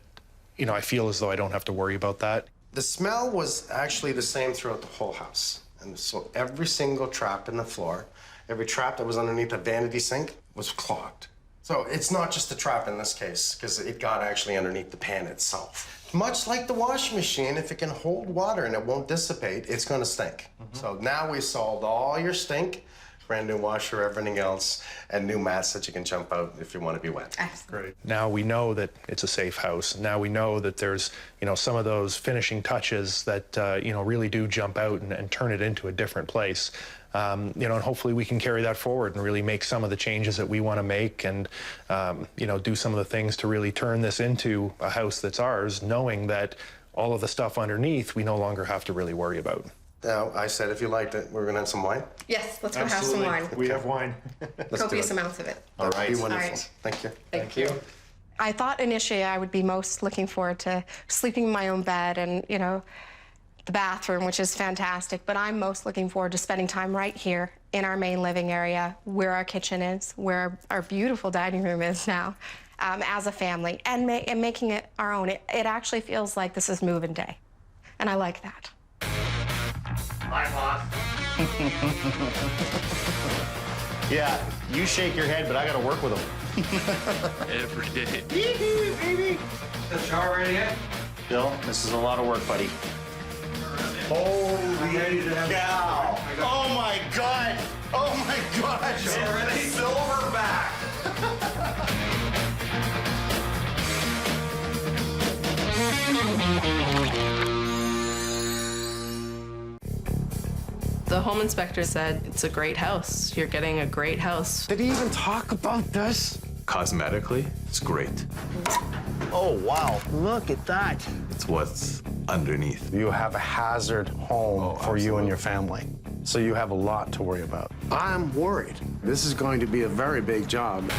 you know, I feel as though I don't have to worry about that. The smell was actually the same throughout the whole house. And so every single trap in the floor, every trap that was underneath a vanity sink was clogged. So it's not just the trap in this case, because it got actually underneath the pan itself. Much like the washing machine, if it can hold water and it won't dissipate, it's gonna stink. So now we solved all your stink, brand new washer, everything else, and new mats that you can jump out if you want to be wet. Great. Now we know that it's a safe house. Now we know that there's, you know, some of those finishing touches that, you know, really do jump out and turn it into a different place. You know, and hopefully we can carry that forward and really make some of the changes that we want to make and, you know, do some of the things to really turn this into a house that's ours, knowing that all of the stuff underneath we no longer have to really worry about. Now, I said if you liked it, we're gonna have some wine. Yes, let's go have some wine. We have wine. Copious amounts of it. All right. Be All wonderful. right. Thank you. Thank you. I thought initially I would be most looking forward to sleeping in my own bed and, you know, the bathroom, which is fantastic, but I'm most looking forward to spending time right here in our main living area, where our kitchen is, where our beautiful dining room is now, as a family, and making it our own. It actually feels like this is moving day, and I like that. Bye, boss. Yeah, you shake your head, but I gotta work with them. Every day. Baby. The shower ready yet? Bill, this is a lot of work, buddy. Holy cow! Oh my God! Oh my God! Silverback! The home inspector said it's a great house. You're getting a great house. Did he even talk about this? Cosmetically, it's great. Oh, wow. Look at that. It's what's underneath. You have a hazard home for you and your family. So you have a lot to worry about. I'm worried. This is going to be a very big job.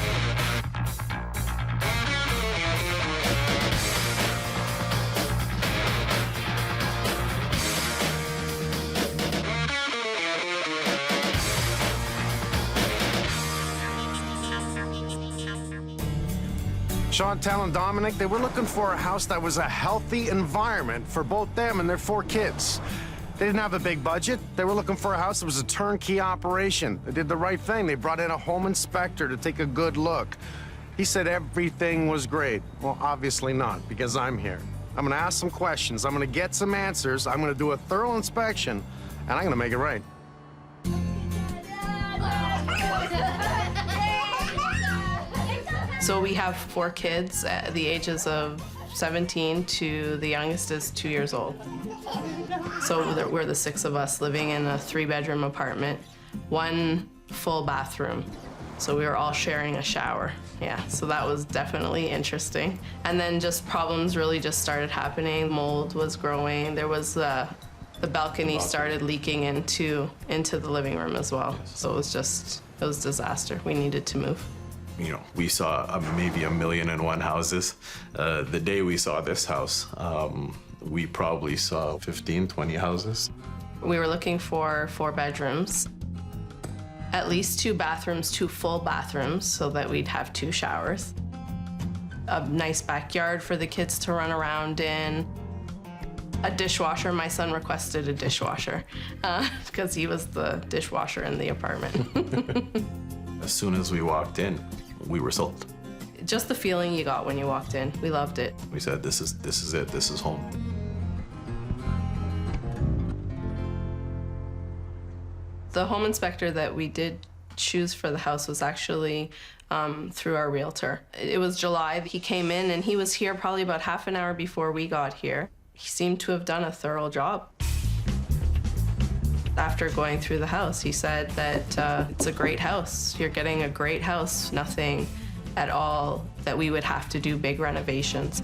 Chantal and Dominic, they were looking for a house that was a healthy environment for both them and their 4 kids. They didn't have a big budget. They were looking for a house that was a turnkey operation. They did the right thing. They brought in a home inspector to take a good look. He said everything was great. Well, obviously not, because I'm here. I'm gonna ask some questions. I'm gonna get some answers. I'm gonna do a thorough inspection, and I'm gonna make it right. So we have 4 kids at the ages of 17 to the youngest is 2 years old. So we're the 6 of us living in a 3-bedroom apartment, 1 full bathroom. So we were all sharing a shower. Yeah, so that was definitely interesting. And then just problems really just started happening. Mold was growing. There was the balcony started leaking into the living room as well. So it was disaster. We needed to move. You know, we saw maybe 1,000,001 houses. The day we saw this house, we probably saw 15, 20 houses. We were looking for 4 bedrooms, at least 2 bathrooms, 2 full bathrooms, so that we'd have 2 showers. A nice backyard for the kids to run around in. A dishwasher. My son requested a dishwasher because he was the dishwasher in the apartment. As soon as we walked in, we were sold. Just the feeling you got when you walked in. We loved it. We said, this is it, this is home. The home inspector that we did choose for the house was actually through our realtor. It was July. He came in and he was here probably about half an hour before we got here. He seemed to have done a thorough job. After going through the house, he said that it's a great house. You're getting a great house. Nothing at all that we would have to do big renovations.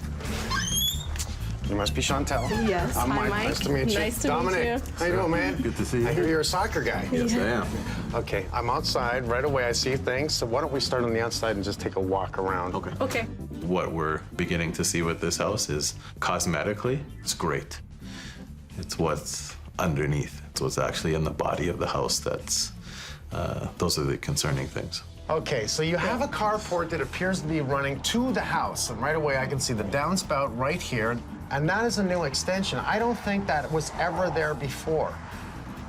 You must be Chantel. Yes. I'm Hi, Mike. Mike. Nice to meet you. Nice to meet Dominic. you. How you doing, man? Good to see you. I hear you're a soccer guy. Yes, I am. Okay, I'm outside. Right away, I see things. So why don't we start on the outside and just take a walk around? Okay. Okay. What we're beginning to see with this house is cosmetically, it's great. It's what's underneath. It's what's actually in the body of the house that's, those are the concerning things. Okay, so you have a carport that appears to be running to the house, and right away I can see the downspout right here, and that is a new extension. I don't think that was ever there before,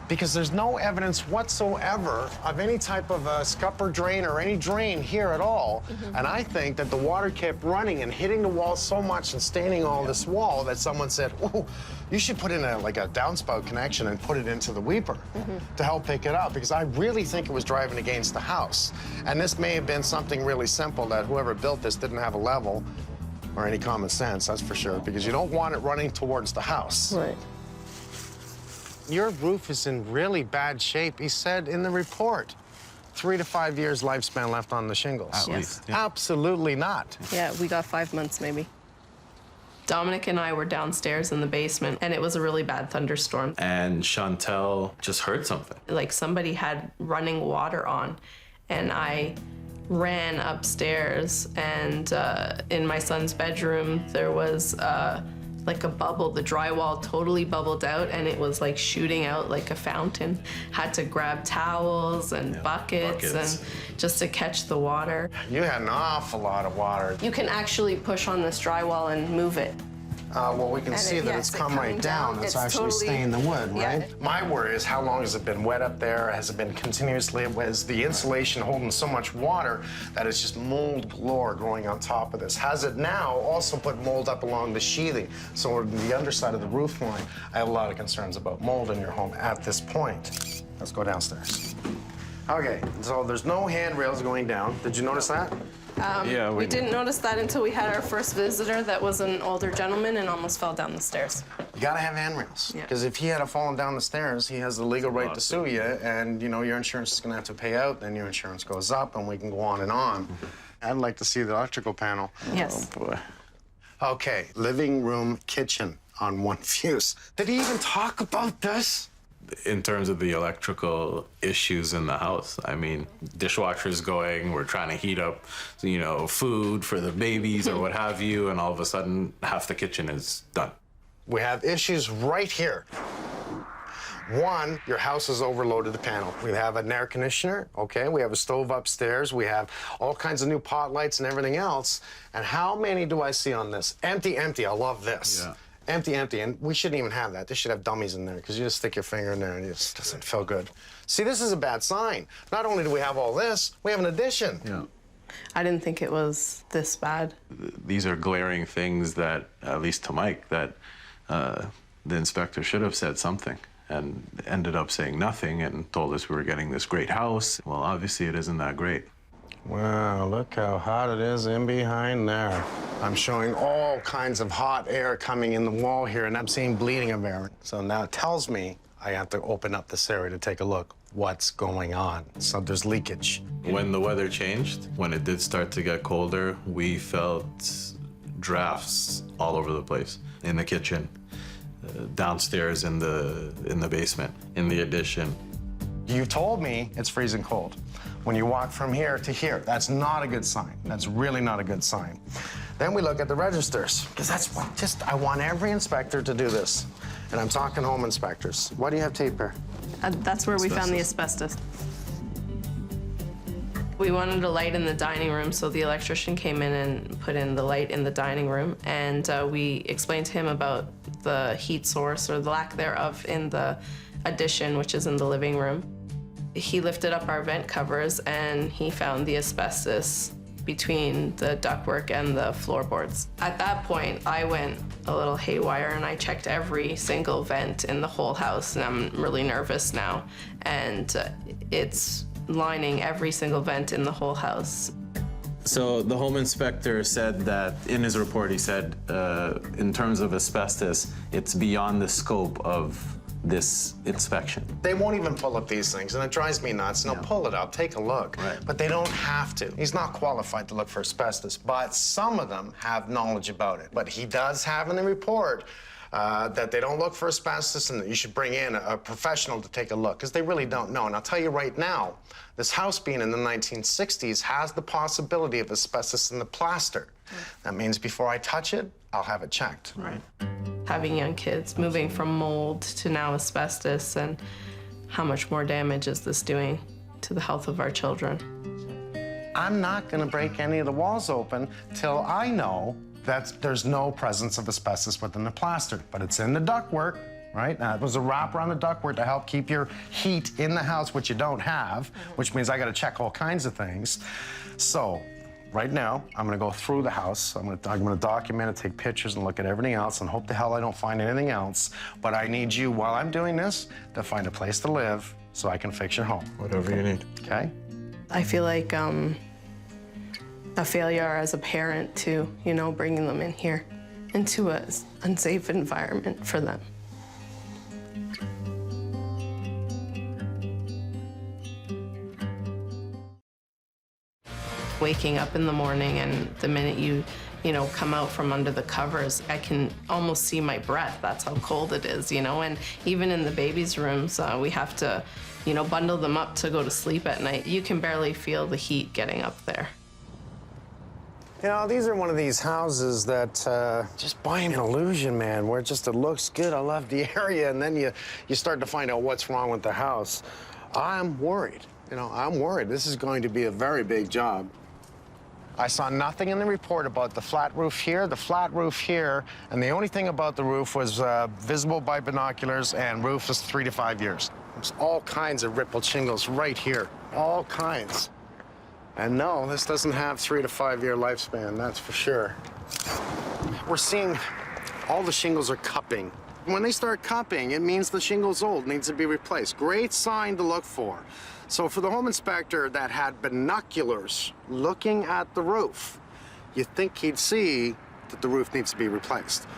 because there's no evidence whatsoever of any type of a scupper drain or any drain here at all. And I think that the water kept running and hitting the wall so much and staining all this wall that someone said, oh, you should put in like a downspout connection and put it into the weeper to help pick it up, because I really think it was driving against the house. And this may have been something really simple that whoever built this didn't have a level or any common sense, that's for sure, because you don't want it running towards the house. Right. Your roof is in really bad shape. He said in the report, 3 to 5 years lifespan left on the shingles. At least, yeah. Absolutely not. Yeah, we got 5 months maybe. Dominic and I were downstairs in the basement, and it was a really bad thunderstorm. And Chantel just heard something. Like somebody had running water on, and I ran upstairs, and in my son's bedroom there was like a bubble. The drywall totally bubbled out, and it was like shooting out like a fountain. Had to grab towels and buckets and just to catch the water. You had an awful lot of water. You can actually push on this drywall and move it. Well, we can see that it's come right down. It's actually staying the wood, right? My worry is how long has it been wet up there? Has it been continuously? Was the insulation holding so much water that it's just mold galore growing on top of this? Has it now also put mold up along the sheathing? So on the underside of the roof line, I have a lot of concerns about mold in your home at this point. Let's go downstairs. Okay, so there's no handrails going down. Did you notice that? Yeah, we didn't notice that until we had our first visitor that was an older gentleman and almost fell down the stairs. You gotta have handrails. Yeah. Because if he had fallen down the stairs, he has the legal right to sue you, and you know your insurance is gonna have to pay out, then your insurance goes up, and we can go on and on. I'd like to see the electrical panel. Yes. Oh boy. Okay, living room, kitchen on one fuse. Did he even talk about this? In terms of the electrical issues in the house, I mean, dishwasher's going, we're trying to heat up, you know, food for the babies or what have you, and all of a sudden, half the kitchen is done. We have issues right here. One, your house is overloaded the panel. We have an air conditioner, okay? We have a stove upstairs. We have all kinds of new pot lights and everything else. And how many do I see on this? Empty, empty. I love this. Yeah. Empty, empty, and we shouldn't even have that. They should have dummies in there, because you just stick your finger in there and it just doesn't feel good. See, this is a bad sign. Not only do we have all this, we have an addition. Yeah. I didn't think it was this bad. These are glaring things that, at least to Mike, that the inspector should have said something, and ended up saying nothing and told us we were getting this great house. Well, obviously it isn't that great. Wow, look how hot it is in behind there. I'm showing all kinds of hot air coming in the wall here, and I'm seeing bleeding of air. So now it tells me I have to open up this area to take a look. What's going on? So there's leakage. When the weather changed, when it did start to get colder, we felt drafts all over the place. In the kitchen, downstairs in the basement, in the addition. You told me it's freezing cold. When you walk from here to here, that's not a good sign. That's really not a good sign. Then we look at the registers, because that's what I want every inspector to do this. And I'm talking home inspectors. Why do you have tape here? That's where we found the asbestos. We wanted a light in the dining room, so the electrician came in and put in the light in the dining room, and we explained to him about the heat source, or the lack thereof, in the addition, which is in the living room. He lifted up our vent covers, and he found the asbestos between the ductwork and the floorboards. At that point, I went a little haywire, and I checked every single vent in the whole house, and I'm really nervous now. And it's lining every single vent in the whole house. So the home inspector said that, in his report, he said, in terms of asbestos, it's beyond the scope of this inspection. They won't even pull up these things, and it drives me nuts. And they'll pull it up, take a look, but they don't have to. He's not qualified to look for asbestos, but some of them have knowledge about it. But he does have in the report that they don't look for asbestos and that you should bring in a professional to take a look, because they really don't know. And I'll tell you right now, this house being in the 1960s has the possibility of asbestos in the plaster. That means before I touch it, I'll have it checked. Right. Having young kids, moving from mold to now asbestos, and how much more damage is this doing to the health of our children? I'm not gonna break any of the walls open till I know that there's no presence of asbestos within the plaster, but it's in the ductwork, right? Now, it was a wrap around the ductwork to help keep your heat in the house, which you don't have, which means I gotta check all kinds of things. So, right now, I'm gonna go through the house. I'm gonna document it, take pictures, and look at everything else, and hope to hell I don't find anything else. But I need you, while I'm doing this, to find a place to live so I can fix your home. Whatever you need. Okay? I feel like a failure as a parent to, you know, bringing them in here into an unsafe environment for them. Waking up in the morning, and the minute you know, come out from under the covers, I can almost see my breath. That's how cold it is, you know? And even in the babies' rooms, we have to, you know, bundle them up to go to sleep at night. You can barely feel the heat getting up there. You know, these are one of these houses that just buy an illusion, man, where it looks good. I love the area, and then you start to find out what's wrong with the house. I'm worried. You know, I'm worried. This is going to be a very big job. I saw nothing in the report about the flat roof here, and the only thing about the roof was visible by binoculars, and roof is 3 to 5 years. There's all kinds of rippled shingles right here, all kinds. And no, this doesn't have 3 to 5 year lifespan, that's for sure. We're seeing all the shingles are cupping. When they start cupping, it means the shingle's old, needs to be replaced. Great sign to look for. So for the home inspector that had binoculars looking at the roof, you'd think he'd see that the roof needs to be replaced.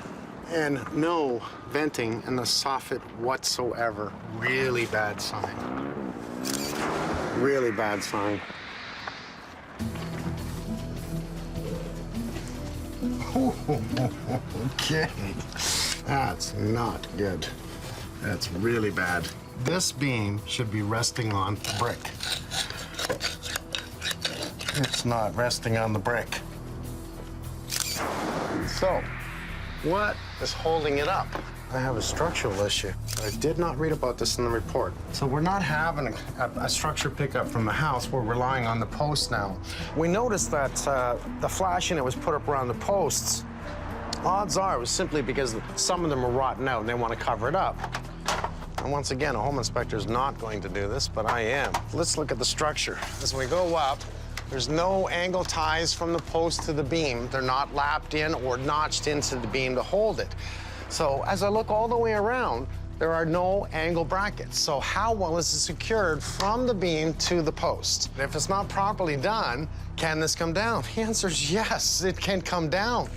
And no venting in the soffit whatsoever. Really bad sign. Really bad sign. Okay, that's not good. That's really bad. This beam should be resting on brick. It's not resting on the brick. So, what is holding it up? I have a structural issue. I did not read about this in the report. So we're not having a structure pickup from the house. We're relying on the post now. We noticed that the flashing that was put up around the posts, odds are it was simply because some of them were rotten out and they want to cover it up. And once again, a home inspector is not going to do this, but I am. Let's look at the structure. As we go up, there's no angle ties from the post to the beam. They're not lapped in or notched into the beam to hold it. So as I look all the way around, there are no angle brackets. So how well is it secured from the beam to the post? If it's not properly done, can this come down? The answer is yes, it can come down.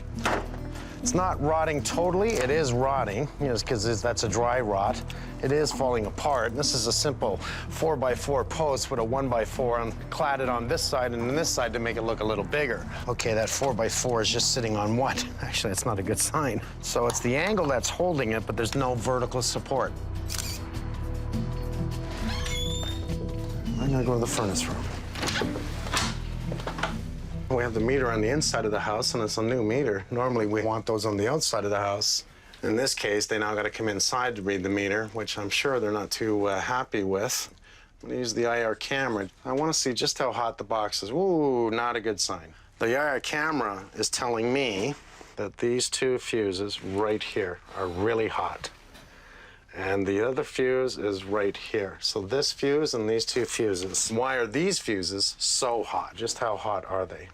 It's not rotting totally. It is rotting, you know, because that's a dry rot. It is falling apart. This is a simple 4x4 post with a 1x4 cladded on this side and on this side to make it look a little bigger. Okay, that 4x4 is just sitting on what? Actually, that's not a good sign. So it's the angle that's holding it, but there's no vertical support. I'm gonna go to the furnace room. We have the meter on the inside of the house, and it's a new meter. Normally, we want those on the outside of the house. In this case, they now got to come inside to read the meter, which I'm sure they're not too happy with. I'm going to use the IR camera. I want to see just how hot the box is. Ooh, not a good sign. The IR camera is telling me that these two fuses right here are really hot. And the other fuse is right here. So this fuse and these two fuses. Why are these fuses so hot? Just how hot are they?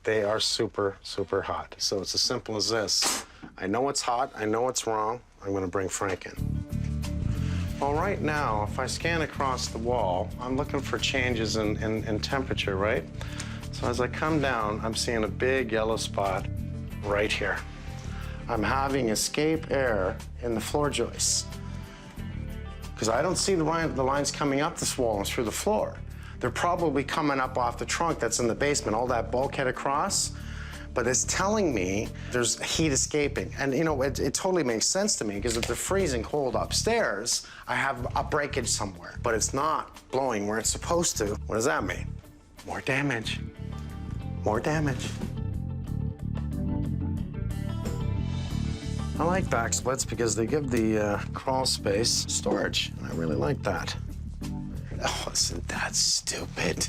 They are super, super hot. So it's as simple as this. I know it's hot, I know it's wrong. I'm gonna bring Frank in. Well, right now, if I scan across the wall, I'm looking for changes in temperature, right? So as I come down, I'm seeing a big yellow spot right here. I'm having escape air in the floor joists. Because I don't see the lines coming up this wall and through the floor. They're probably coming up off the trunk that's in the basement, all that bulkhead across. But it's telling me there's heat escaping. And you know, it totally makes sense to me, because if they're freezing cold upstairs, I have a breakage somewhere. But it's not blowing where it's supposed to. What does that mean? More damage. More damage. I like back splits because they give the crawl space storage, and I really like that. Oh, isn't that stupid?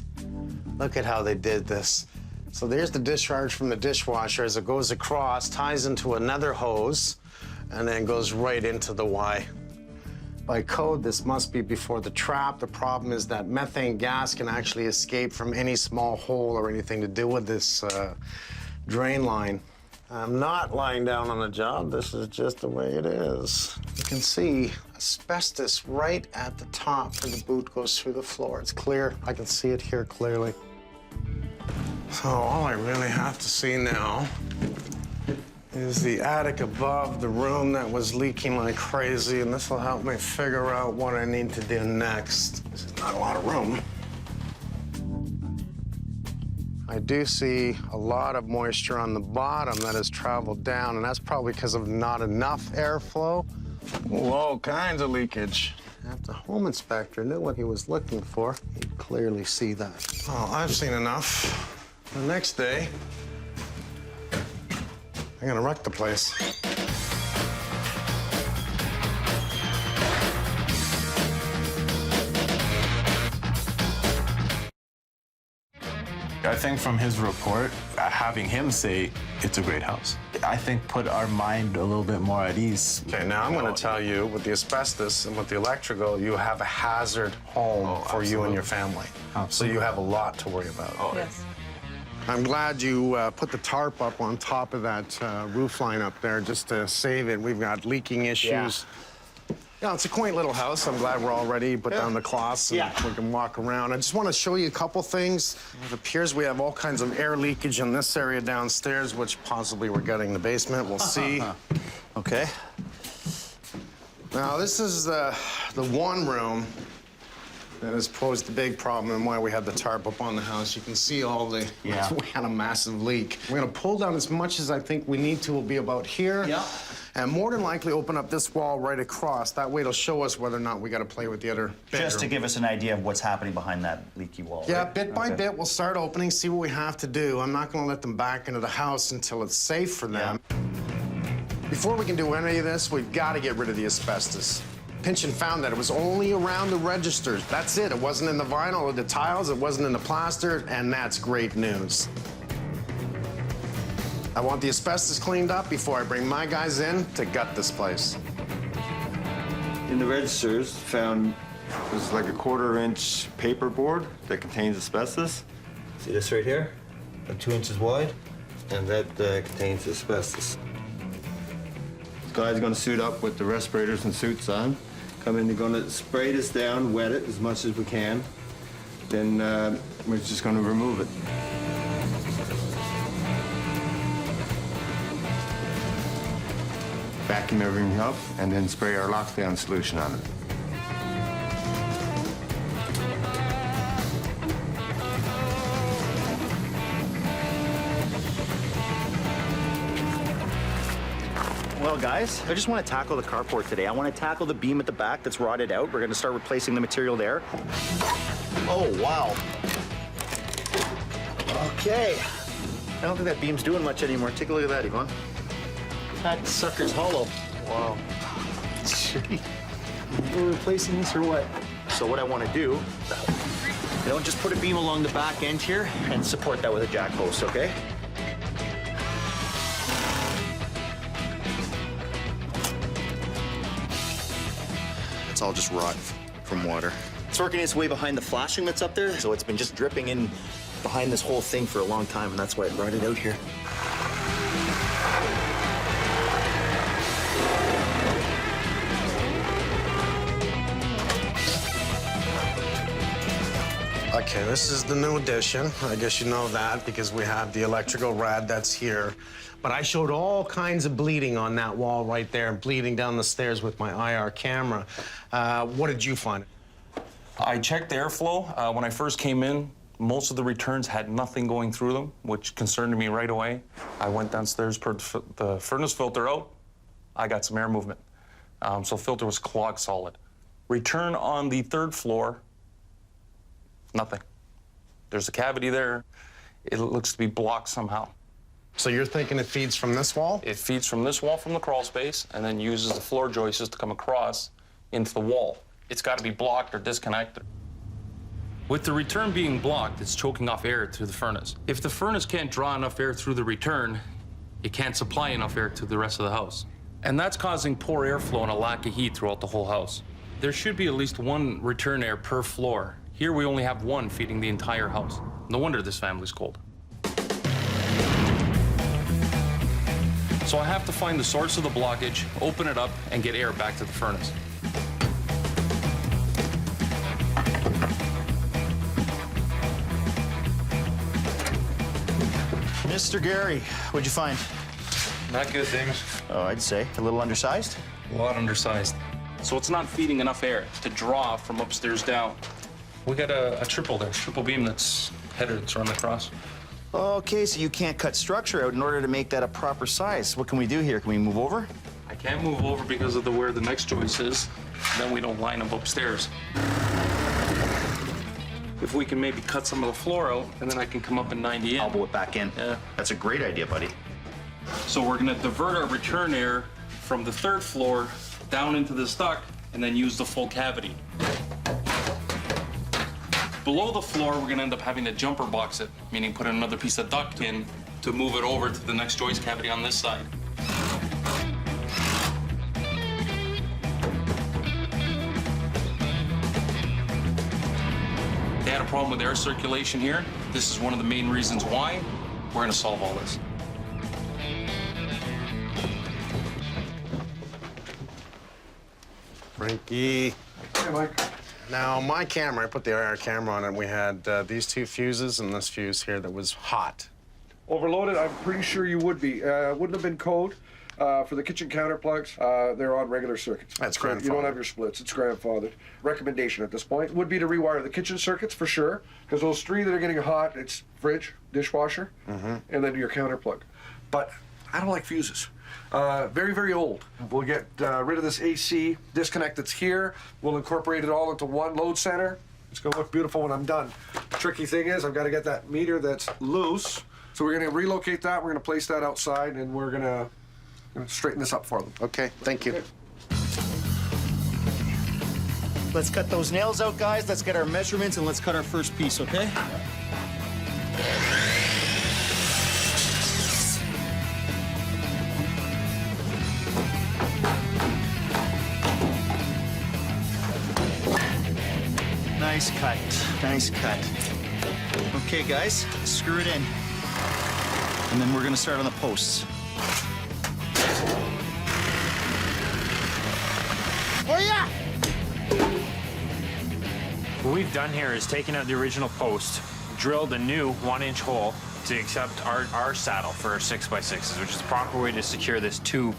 Look at how they did this. So there's the discharge from the dishwasher as it goes across, ties into another hose, and then goes right into the Y. By code, this must be before the trap. The problem is that methane gas can actually escape from any small hole or anything to do with this drain line. I'm not lying down on the job. This is just the way it is. You can see asbestos right at the top where the boot goes through the floor. It's clear. I can see it here clearly. So all I really have to see now is the attic above the room that was leaking like crazy, and this will help me figure out what I need to do next. There's not a lot of room. I do see a lot of moisture on the bottom that has traveled down, and that's probably because of not enough airflow. Ooh, all kinds of leakage. If the home inspector knew what he was looking for, he'd clearly see that. Oh, I've seen enough. The next day, I'm gonna wreck the place. I think from his report, having him say it's a great house, I think put our mind a little bit more at ease. Okay, now I'm gonna tell you, with the asbestos and with the electrical, you have a hazard home for you and your family. So you have a lot to worry about. Oh, Yes. I'm glad you put the tarp up on top of that roof line up there just to save it. We've got leaking issues. Yeah, it's a quaint little house. I'm glad we're all ready. Put down the cloths and we can walk around. I just want to show you a couple things. It appears we have all kinds of air leakage in this area downstairs, which possibly we're getting in the basement. We'll see. Okay. Now, this is the one room that has posed the big problem and why we had the tarp up on the house. You can see all the, we had a massive leak. We're gonna pull down as much as I think we need to. Will be about here. Yeah. And more than likely open up this wall right across. That way it'll show us whether or not we gotta play with the other bedroom. Just to give us an idea of what's happening behind that leaky wall. Yeah, right? bit by bit, we'll start opening, see what we have to do. I'm not gonna let them back into the house until it's safe for them. Before we can do any of this, we've gotta get rid of the asbestos. Pinchin found that it was only around the registers. That's it. It wasn't in the vinyl or the tiles. It wasn't in the plaster, and that's great news. I want the asbestos cleaned up before I bring my guys in to gut this place. In the registers, found was like a 1/4-inch paper board that contains asbestos. See this right here? 2 inches wide, and that contains asbestos. This guy's gonna suit up with the respirators and suits on. Come in, they're gonna spray this down, wet it as much as we can. Then we're just gonna remove it. Vacuum everything up, and then spray our lockdown solution on it. Well, guys, I just want to tackle the carport today. I want to tackle the beam at the back that's rotted out. We're going to start replacing the material there. Oh, wow. Okay. I don't think that beam's doing much anymore. Take a look at that, Yvonne. That sucker's hollow. Wow. We're replacing this or what? So what I want to do, I don't just put a beam along the back end here and support that with a jack post, okay? It's all just rot from water. It's working its way behind the flashing that's up there, so it's been just dripping in behind this whole thing for a long time, and that's why it rotted out here. Okay, this is the new addition. I guess you know that because we have the electrical rad that's here. But I showed all kinds of bleeding on that wall right there, bleeding down the stairs with my IR camera. What did you find? I checked the airflow. When I first came in, most of the returns had nothing going through them, which concerned me right away. I went downstairs, put the furnace filter out. I got some air movement. So filter was clogged solid. Return on the 3rd floor, nothing. There's a cavity there. It looks to be blocked somehow. So you're thinking it feeds from this wall? It feeds from this wall from the crawl space and then uses the floor joists to come across into the wall. It's got to be blocked or disconnected. With the return being blocked, it's choking off air through the furnace. If the furnace can't draw enough air through the return, it can't supply enough air to the rest of the house. And that's causing poor airflow and a lack of heat throughout the whole house. There should be at least 1 return air per floor. Here we only have 1 feeding the entire house. No wonder this family's cold. So I have to find the source of the blockage, open it up, and get air back to the furnace. Mr. Gary, what'd you find? Not good things. Oh, I'd say a little undersized. A lot undersized. So it's not feeding enough air to draw from upstairs down. We got a triple there, triple beam that's headed, it's run across. Okay, so you can't cut structure out in order to make that a proper size. What can we do here? Can we move over? I can't move over because of where the next joist is. Then we don't line up upstairs. If we can maybe cut some of the floor out, and then I can come up in 90 in. Elbow it back in. Yeah. That's a great idea, buddy. So we're gonna divert our return air from the 3rd floor down into this duct, and then use the full cavity. Below the floor, we're gonna end up having to jumper box it, meaning put another piece of duct in to move it over to the next joist cavity on this side. They had a problem with air circulation here. This is one of the main reasons why. We're gonna solve all this. Frankie. Hey, Mike. Now, my camera, I put the IR camera on it. We had these 2 fuses and this fuse here that was hot. Overloaded, I'm pretty sure you would be. Wouldn't have been code for the kitchen counter plugs. They're on regular circuits. That's so grandfathered. you don't have your splits. It's grandfathered. Recommendation at this point would be to rewire the kitchen circuits for sure, because those 3 that are getting hot, it's fridge, dishwasher, and then your counter plug. But I don't like fuses. Very, very old. We'll get rid of this AC disconnect that's here. We'll incorporate it all into 1 load center. It's gonna look beautiful when I'm done. The tricky thing is I've got to get that meter that's loose. So we're gonna relocate that. We're gonna place that outside, and we're gonna straighten this up for them. Okay, thank you. Okay. Let's cut those nails out, guys. Let's get our measurements, and let's cut our first piece, okay? Nice cut, nice cut. Okay, guys, screw it in. And then we're gonna start on the posts. Oh, yeah! What we've done here is taken out the original post, drilled a new 1-inch hole to accept our saddle for our 6x6s, which is the proper way to secure this to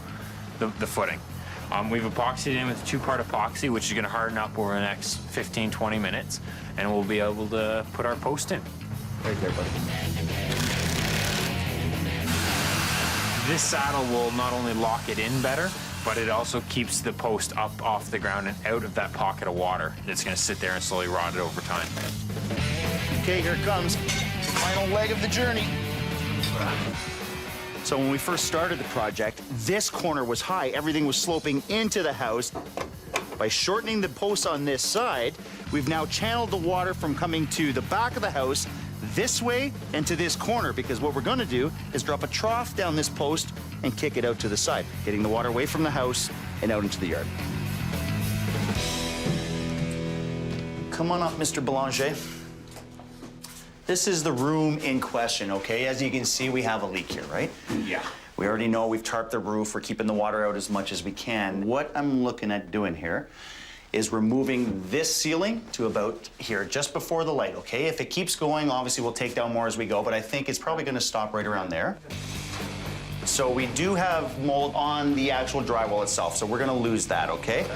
the footing. We've epoxied in with 2-part epoxy, which is going to harden up over the next 15, 20 minutes, and we'll be able to put our post in. Right there, buddy. This saddle will not only lock it in better, but it also keeps the post up off the ground and out of that pocket of water that's going to sit there and slowly rot it over time. Okay, here it comes. Final leg of the journey. So when we first started the project, this corner was high. Everything was sloping into the house. By shortening the posts on this side, we've now channeled the water from coming to the back of the house this way and to this corner, because what we're gonna do is drop a trough down this post and kick it out to the side, getting the water away from the house and out into the yard. Come on up, Mr. Belanger. This is the room in question, okay? As you can see, we have a leak here, right? Yeah. We already know we've tarped the roof. We're keeping the water out as much as we can. What I'm looking at doing here is removing this ceiling to about here, just before the light, okay? If it keeps going, obviously we'll take down more as we go, but I think it's probably gonna stop right around there. So we do have mold on the actual drywall itself, so we're gonna lose that, okay?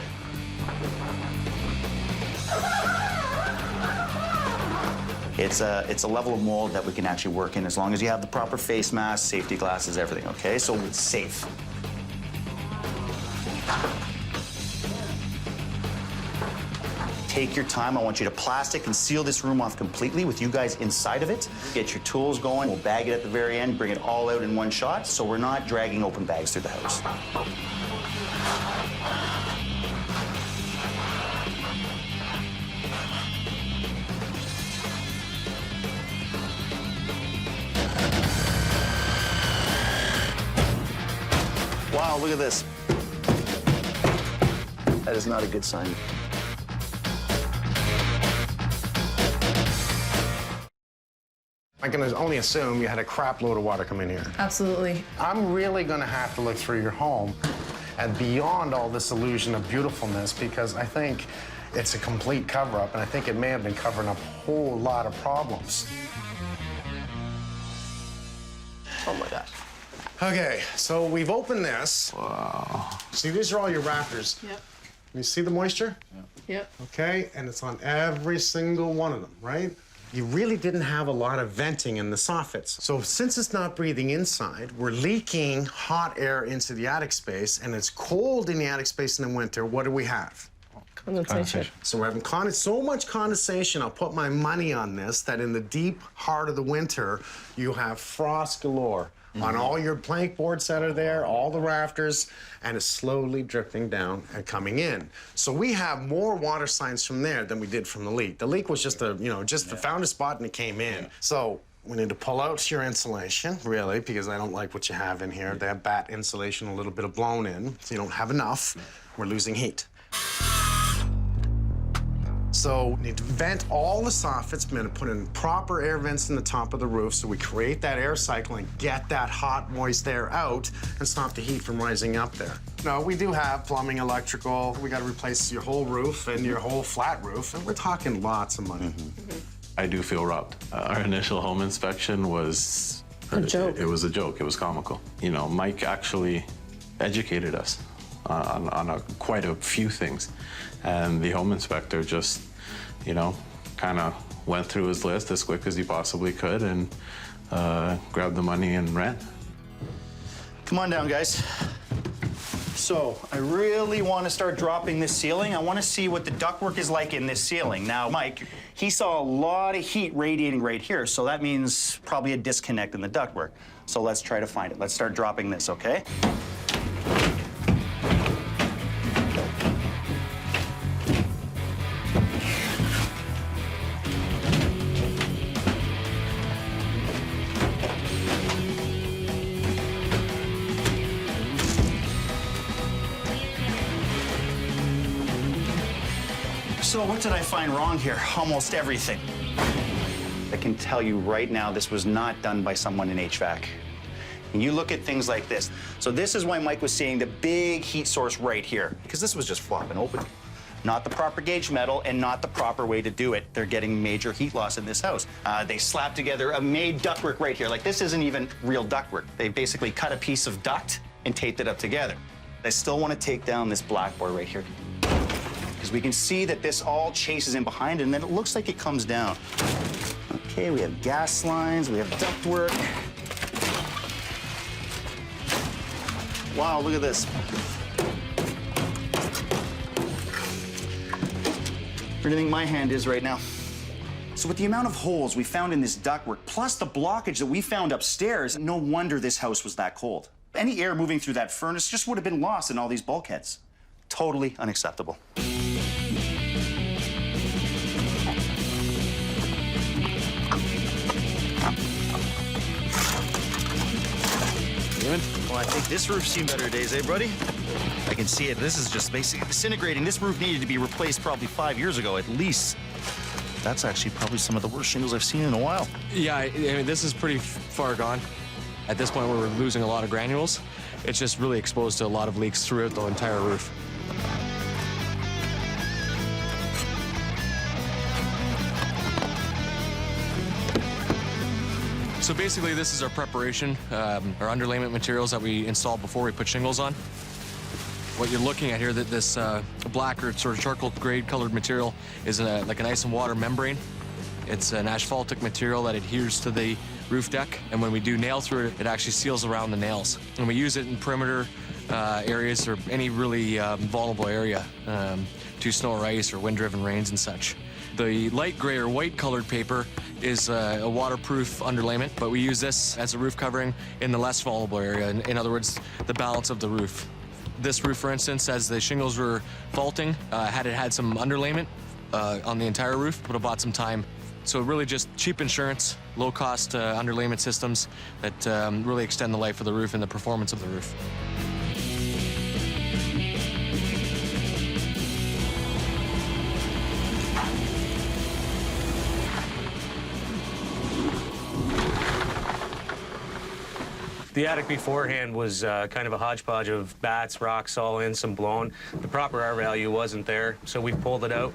It's a level of mold that we can actually work in as long as you have the proper face mask, safety glasses, everything, okay? So it's safe. Take your time. I want you to plastic and seal this room off completely with you guys inside of it. Get your tools going. We'll bag it at the very end, bring it all out in one shot, so we're not dragging open bags through the house. Wow, look at this. That is not a good sign. I can only assume you had a crap load of water come in here. Absolutely. I'm really gonna have to look through your home and beyond all this illusion of beautifulness, because I think it's a complete cover-up, and I think it may have been covering up a whole lot of problems. Oh my gosh. Okay, so we've opened this. Wow. See, these are all your rafters. Yep. You see the moisture? Yep. Okay, and it's on every single one of them, right? You really didn't have a lot of venting in the soffits. So since it's not breathing inside, we're leaking hot air into the attic space, and it's cold in the attic space in the winter. What do we have? Condensation. So we're having so much condensation, I'll put my money on this, that in the deep heart of the winter, you have frost galore on all your plank boards that are there, all the rafters, and it's slowly drifting down and coming in. So we have more water signs from there than we did from the leak. The leak was just found a spot and it came in. So we need to pull out your insulation, really, because I don't like what you have in here. They have batt insulation, a little bit of blown in, so you don't have enough. We're losing heat. So we need to vent all the soffits. We're going to put in proper air vents in the top of the roof so we create that air cycle and get that hot, moist air out and stop the heat from rising up there. No, we do have plumbing, electrical. We got to replace your whole roof and your whole flat roof, and we're talking lots of money. I do feel robbed. Our initial home inspection was a joke. It was a joke. It was comical. You know, Mike actually educated us on quite a few things, and the home inspector just, you know, kind of went through his list as quick as he possibly could and grabbed the money and ran. Come on down, guys. So I really want to start dropping this ceiling. I want to see what the ductwork is like in this ceiling. Now, Mike, he saw a lot of heat radiating right here, so that means probably a disconnect in the ductwork. So let's try to find it. Let's start dropping this, okay? So what did I find wrong here? Almost everything. I can tell you right now, this was not done by someone in HVAC. And you look at things like this. So this is why Mike was seeing the big heat source right here, because this was just flopping open. Not the proper gauge metal and not the proper way to do it. They're getting major heat loss in this house. They slapped together a made ductwork right here. Like, this isn't even real ductwork. They basically cut a piece of duct and taped it up together. I still want to take down this blackboard right here, because we can see that this all chases in behind it, and then it looks like it comes down. Okay, we have gas lines, we have ductwork. Wow, look at this. Where do you think my hand is right now? So with the amount of holes we found in this ductwork, plus the blockage that we found upstairs, no wonder this house was that cold. Any air moving through that furnace just would have been lost in all these bulkheads. Totally unacceptable. Well, I think this roof's seen better days, eh, buddy? I can see it. This is just basically disintegrating. This roof needed to be replaced probably 5 years ago, at least. That's actually probably some of the worst shingles I've seen in a while. Yeah, I mean, this is pretty far gone. At this point, we're losing a lot of granules. It's just really exposed to a lot of leaks throughout the entire roof. So basically, this is our preparation, our underlayment materials that we install before we put shingles on. What you're looking at here, that this black or sort of charcoal gray colored material is like an ice and water membrane. It's an asphaltic material that adheres to the roof deck, and when we do nail through it, it actually seals around the nails. And we use it in perimeter areas or any really vulnerable area to snow or ice or wind-driven rains and such. The light gray or white colored paper is a waterproof underlayment, but we use this as a roof covering in the less vulnerable area, in other words, the balance of the roof. This roof, for instance, as the shingles were faulting, had it had some underlayment on the entire roof, would have bought some time. So really just cheap insurance, low-cost underlayment systems that really extend the life of the roof and the performance of the roof. The attic beforehand was kind of a hodgepodge of bats, rocks all in, some blown. The proper R value wasn't there, so we pulled it out.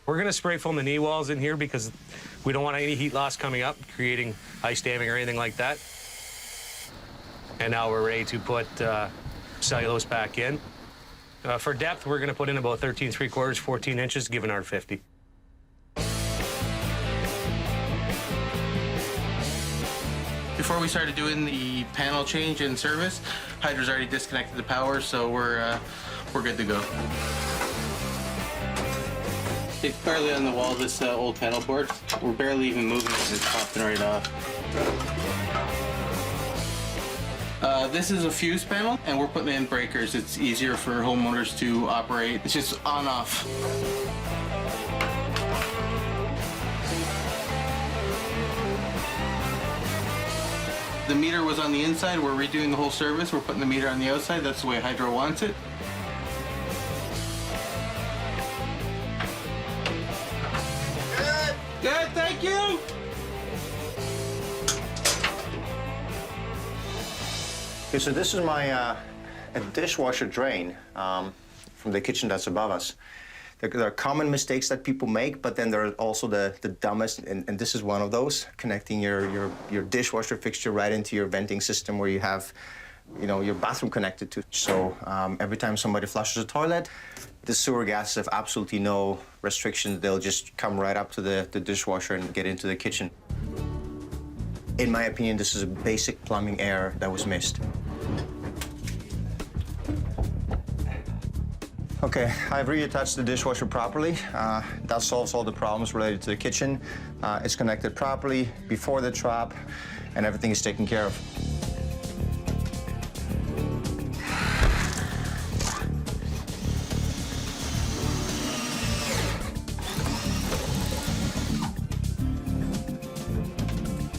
We're gonna spray foam the knee walls in here because we don't want any heat loss coming up, creating ice damming or anything like that. And now we're ready to put cellulose back in. For depth, we're gonna put in about 13 3/4, 14 inches, given our 50. Before we started doing the panel change and service, Hydra's already disconnected the power, so we're good to go. It's barely on the wall, this old panel board. We're barely even moving it, it's popping right off. This is a fuse panel, and we're putting in breakers. It's easier for homeowners to operate. It's just on-off. The meter was on the inside. We're redoing the whole service. We're putting the meter on the outside. That's the way Hydro wants it. Good. Good, thank you. Okay, so this is my a dishwasher drain from the kitchen that's above us. There are common mistakes that people make, but then there are also the dumbest, and this is one of those, connecting your dishwasher fixture right into your venting system where you have, you know, your bathroom connected to. So every time somebody flushes a toilet, the sewer gases have absolutely no restrictions. They'll just come right up to the dishwasher and get into the kitchen. In my opinion, this is a basic plumbing error that was missed. Okay, I've reattached the dishwasher properly. That solves all the problems related to the kitchen. It's connected properly before the trap, and everything is taken care of.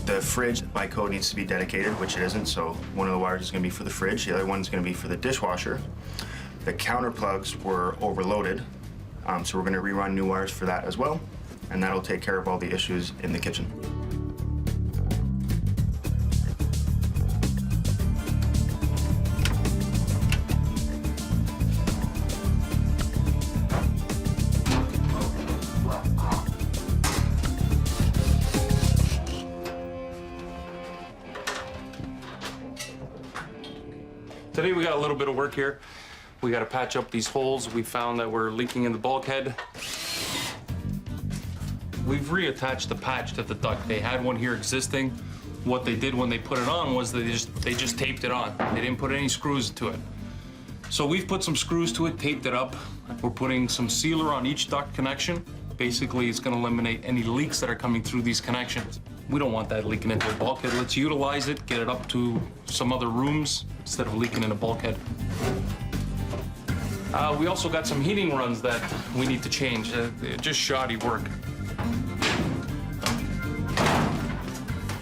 The fridge, by code, needs to be dedicated, which it isn't, so one of the wires is going to be for the fridge, the other one's going to be for the dishwasher. The counter plugs were overloaded, so we're going to rerun new wires for that as well, and that'll take care of all the issues in the kitchen. Today we got a little bit of work here. We got to patch up these holes. We found that we're leaking in the bulkhead. We've reattached the patch to the duct. They had one here existing. What they did when they put it on was they just taped it on. They didn't put any screws to it. So we've put some screws to it, taped it up. We're putting some sealer on each duct connection. Basically, it's gonna eliminate any leaks that are coming through these connections. We don't want that leaking into a bulkhead. Let's utilize it, get it up to some other rooms instead of leaking in a bulkhead. We also got some heating runs that we need to change. Just shoddy work.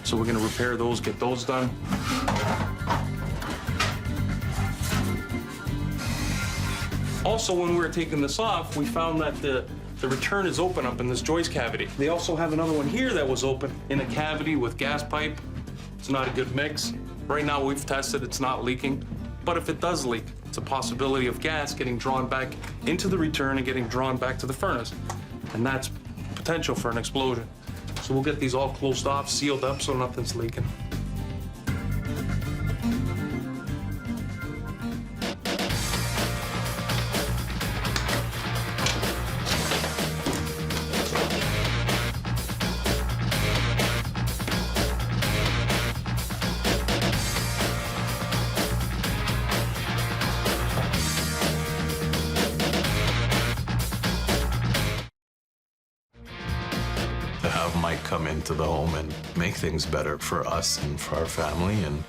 So we're gonna repair those, get those done. Also, when we were taking this off, we found that the return is open up in this joist cavity. They also have another one here that was open in a cavity with gas pipe. It's not a good mix. Right now we've tested, it's not leaking. But if it does leak, it's a possibility of gas getting drawn back into the return and getting drawn back to the furnace. And that's potential for an explosion. So we'll get these all closed off, sealed up so nothing's leaking. To have Mike come into the home and make things better for us and for our family and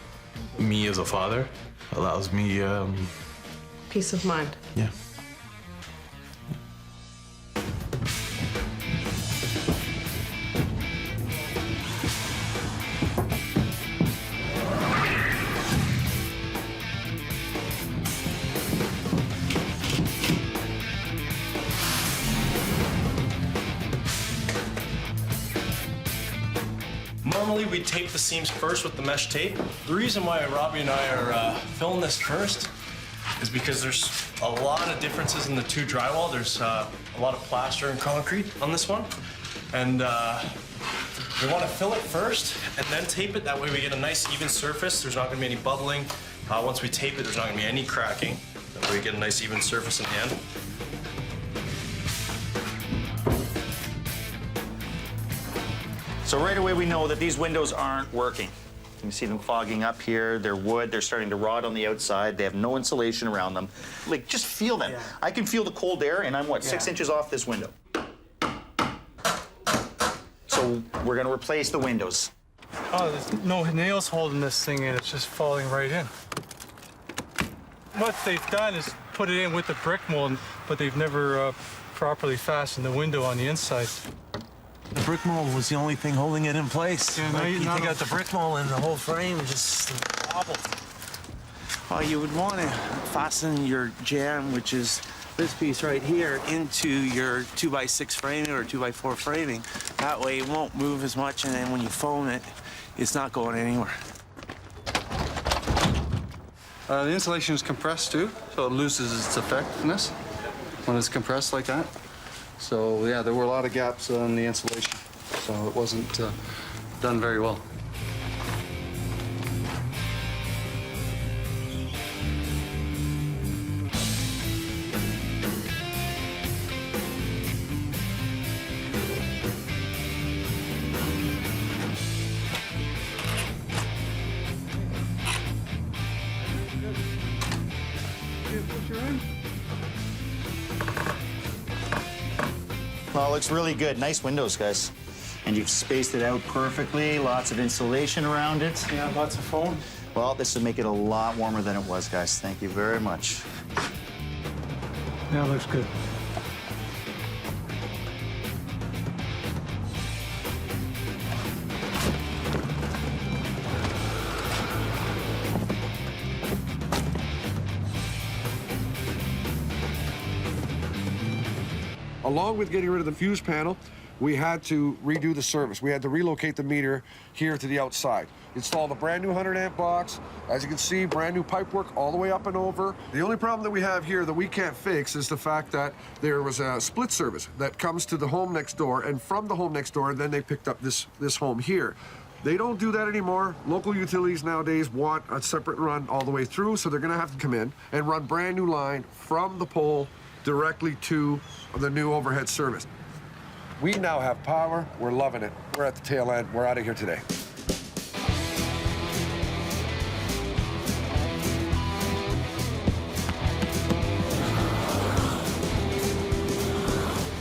me as a father allows me, Peace of mind. yeah. Normally we tape the seams first with the mesh tape. The reason why Robbie and I are filling this first is because there's a lot of differences in the two drywall. There's a lot of plaster and concrete on this one. And we want to fill it first and then tape it. That way we get a nice even surface. There's not going to be any bubbling. Once we tape it, there's not going to be any cracking. That way we get a nice even surface in the end. So right away we know that these windows aren't working. You can see them fogging up here. They're wood. They're starting to rot on the outside. They have no insulation around them. Like, just feel them. Yeah. I can feel the cold air, and I'm, what, 6 inches off this window. So we're going to replace the windows. Oh, there's no nails holding this thing in. It's just falling right in. What they've done is put it in with the brick mold, but they've never properly fastened the window on the inside. The brick mold was the only thing holding it in place. Yeah, Like, you take out the brick mold and the whole frame just wobbled. Well, you would want to fasten your jamb, which is this piece right here, into your 2x6 framing or 2x4 framing. That way it won't move as much, and then when you foam it, it's not going anywhere. The insulation is compressed too, so it loses its effectiveness when it's compressed like that. So yeah, there were a lot of gaps on the insulation, so it wasn't done very well. Well, it looks really good. Nice windows, guys. And you've spaced it out perfectly. Lots of insulation around it. Yeah, lots of foam. Well, this would make it a lot warmer than it was, guys. Thank you very much. Yeah, it looks good. Along with getting rid of the fuse panel, we had to redo the service. We had to relocate the meter here to the outside. Installed a brand new 100 amp box. As you can see, brand new pipework all the way up and over. The only problem that we have here that we can't fix is the fact that there was a split service that comes to the home next door, and from the home next door, then they picked up this home here. They don't do that anymore. Local utilities nowadays want a separate run all the way through, so they're gonna have to come in and run brand new line from the pole directly to the new overhead service. We now have power. We're loving it. We're at the tail end. We're out of here today.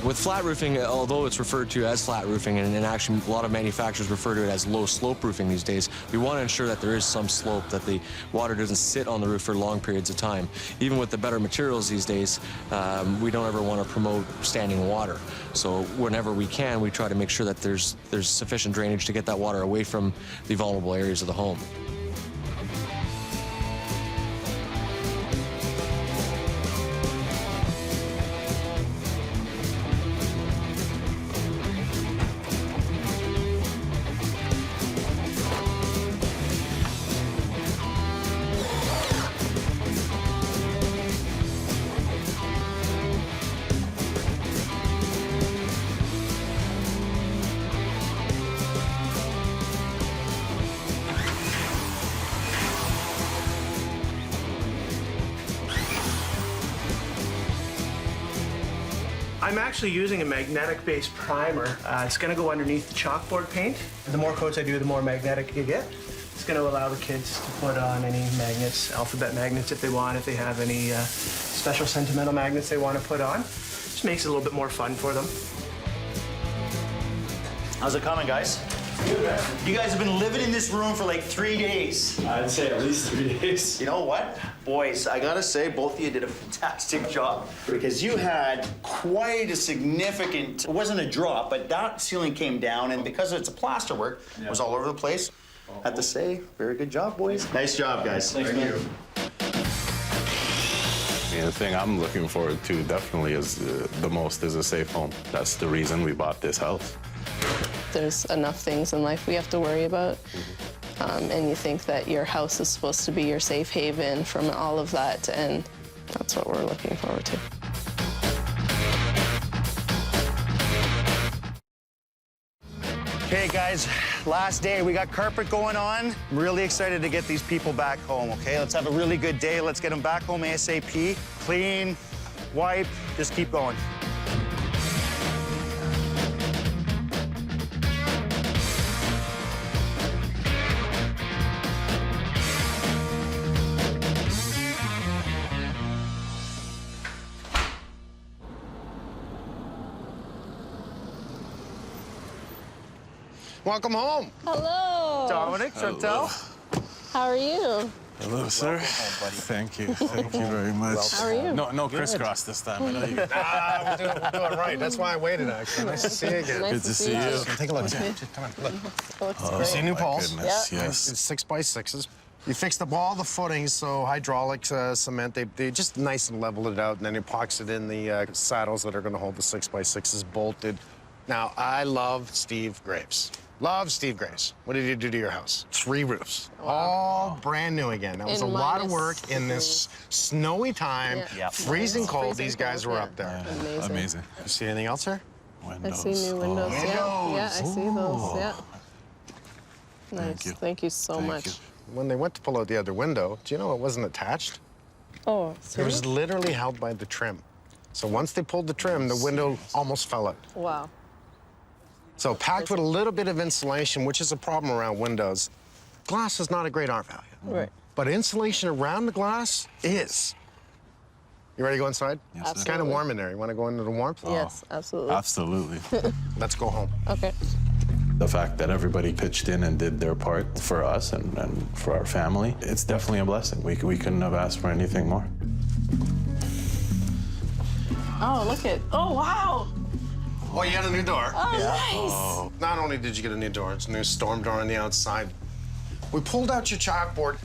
With flat roofing, although it's referred to as flat roofing, and actually a lot of manufacturers refer to it as low slope roofing these days, we want to ensure that there is some slope, that the water doesn't sit on the roof for long periods of time. Even with the better materials these days, we don't ever want to promote standing water. So whenever we can, we try to make sure that there's sufficient drainage to get that water away from the vulnerable areas of the home. I'm actually using a magnetic-based primer. It's going to go underneath the chalkboard paint. The more coats I do, the more magnetic you get. It's going to allow the kids to put on any magnets, alphabet magnets if they want, if they have any special sentimental magnets they want to put on. Just makes it a little bit more fun for them. How's it coming, guys? You guys have been living in this room for like 3 days. I'd say at least 3 days. You know what? Boys, I gotta say, both of you did a fantastic job because you had quite a significant, it wasn't a drop, but that ceiling came down, and because it's a plasterwork, it was all over the place. I have to say, very good job, boys. Nice job, guys. Thank you. The thing I'm looking forward to definitely is the most is a safe home. That's the reason we bought this house. There's enough things in life we have to worry about. And you think that your house is supposed to be your safe haven from all of that, and that's what we're looking forward to. Okay, guys, last day. We got carpet going on. I'm really excited to get these people back home, okay? Let's have a really good day. Let's get them back home ASAP. Clean, wipe, just keep going. Welcome home. Hello. Dominic, Chantel. How are you? Hello, sir. Thank you. Thank you very much. How are you? No crisscross this time. I know you. We're doing right. That's why I waited, actually. Nice to see you again. Nice Good to see you. Take a look. Okay. Come on, look. Looks Oh, great. See new my poles? goodness, Yeah. yes. It's 6x6s. You fixed up all the footings, so hydraulics, cement, they just nice and leveled it out, and then epoxied in the saddles that are going to hold the 6x6s bolted. Now, I love Steve Graves. Love Steve Graves. What did he do to your house? 3 roofs. All brand new again. That was a lot of work in this snowy time, Yeah. freezing cold. Freezing These guys cold, were yeah. up there. Amazing. You see anything else here? I Windows. see new windows. Oh. Yeah, I see those. Yeah. Nice. Thank you. Thank you so Thank much. you. When they went to pull out the other window, do you know it wasn't attached? Oh, It seriously? was literally held by the trim. So once they pulled the trim, the window almost fell out. Wow. So packed with a little bit of insulation, which is a problem around windows. Glass is not a great art value. Right. But insulation around the glass is. You ready to go inside? Yes, sir. It's kind of warm in there. You want to go into the warmth? Yes, absolutely. Absolutely. Let's go home. Okay. The fact that everybody pitched in and did their part for us and for our family, it's definitely a blessing. We couldn't have asked for anything more. Oh, look at. Oh, wow. Oh, you got a new door. Oh, nice. Oh. Not only did you get a new door, it's a new storm door on the outside. We pulled out your chalkboard.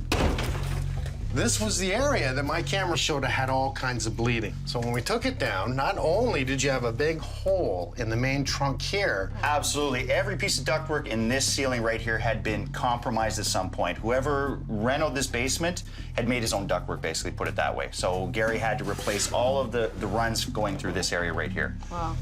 This was the area that my camera showed had all kinds of bleeding. So when we took it down, not only did you have a big hole in the main trunk here. Absolutely. Every piece of ductwork in this ceiling right here had been compromised at some point. Whoever renovated this basement had made his own ductwork, basically, put it that way. So Gary had to replace all of the runs going through this area right here. Wow.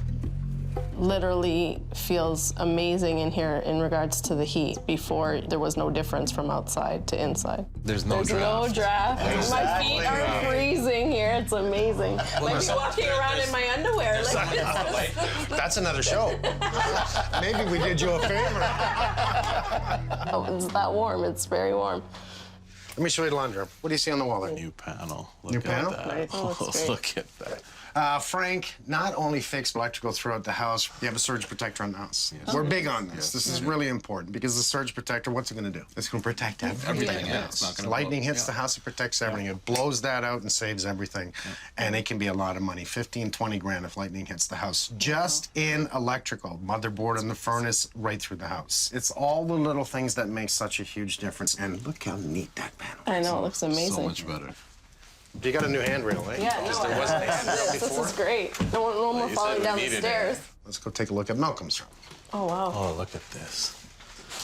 Literally feels amazing in here in regards to the heat. Before, there was no difference from outside to inside. There's no There's no draft. My feet are freezing here. It's amazing. Might be walking around in my underwear. Like That's another show. Maybe we did you a favor. Oh, it's that warm. It's very warm. Let me show you the laundry room. What do you see on the wall there? New panel. Look New at panel? that. Nice. Oh, that's great. Look at that. Frank not only fixed electrical throughout the house, you have a surge protector on the house. We're big on this. This is really important because the surge protector, what's it going to do? It's going to protect everything. Yeah, it's not gonna Lightning blow. hits the house, it protects everything. It blows that out and saves everything. And it can be a lot of money, 15, 20 grand if lightning hits the house. Just in electrical, motherboard and the furnace, right through the house. It's all the little things that make such a huge difference. And look how neat that panel is. I know, it looks amazing. So much better. You got a new handrail, eh? Yeah, no, There wasn't a handrail this before. is great. No more you falling said we down the needed it. stairs. Let's go take a look at Malcolm's room. Oh, wow. Oh, look at this.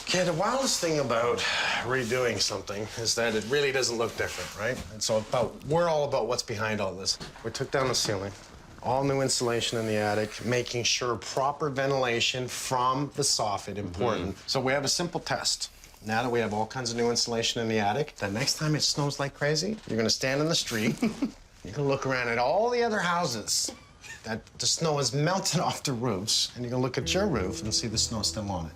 Okay, the wildest thing about redoing something is that it really doesn't look different, right? And so we're all about what's behind all this. We took down the ceiling, all new insulation in the attic, making sure proper ventilation from the soffit, important. So we have a simple test. Now that we have all kinds of new insulation in the attic, the next time it snows like crazy, you're gonna stand in the street, you're gonna look around at all the other houses that the snow is melting off the roofs, and you can look at your roof and see the snow still on it.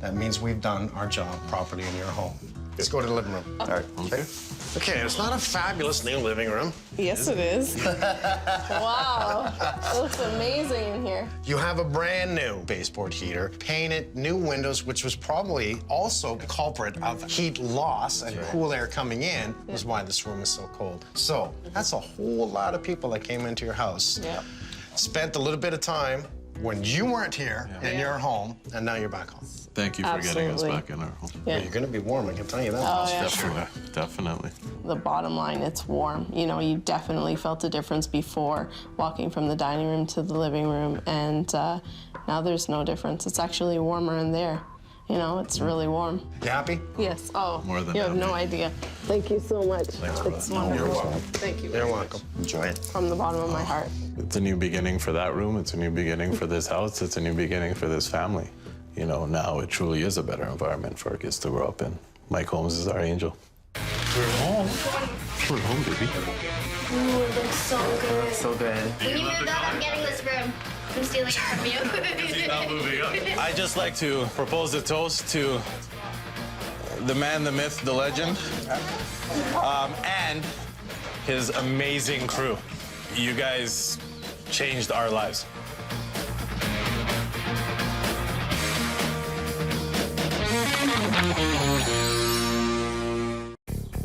That means we've done our job properly in your home. Let's go to the living room. All right. Okay. Okay, it's not a fabulous new living room. Yes, it is. Wow. It looks amazing in here. You have a brand new baseboard heater, painted, new windows, which was probably also the culprit of heat loss and cool air coming in, is why this room is so cold. So that's a whole lot of people that came into your house, spent a little bit of time when you weren't here in your home, and now you're back home. Thank you for getting us back in our home. Well, you're gonna be warm, I can tell you that. Oh, yeah. Definitely, definitely. The bottom line, it's warm. You know, you definitely felt a difference before walking from the dining room to the living room, and now there's no difference. It's actually warmer in there. You know, it's really warm. You happy? Yes. Oh, More than you have happy. no idea. Thank you so much. Thanks for It's that. wonderful. You're welcome. Thank you. You're welcome. Enjoy it. From the bottom of my heart. It's a new beginning for that room. It's a new beginning for this house. It's a new beginning for this family. You know, now it truly is a better environment for our kids to grow up in. Mike Holmes is our angel. We're home. We're home, baby. Ooh, it looks so good. So good. When you move out, I'm getting this room. I'm stealing it from you. I'd just like to propose a toast to the man, the myth, the legend, and his amazing crew. You guys changed our lives.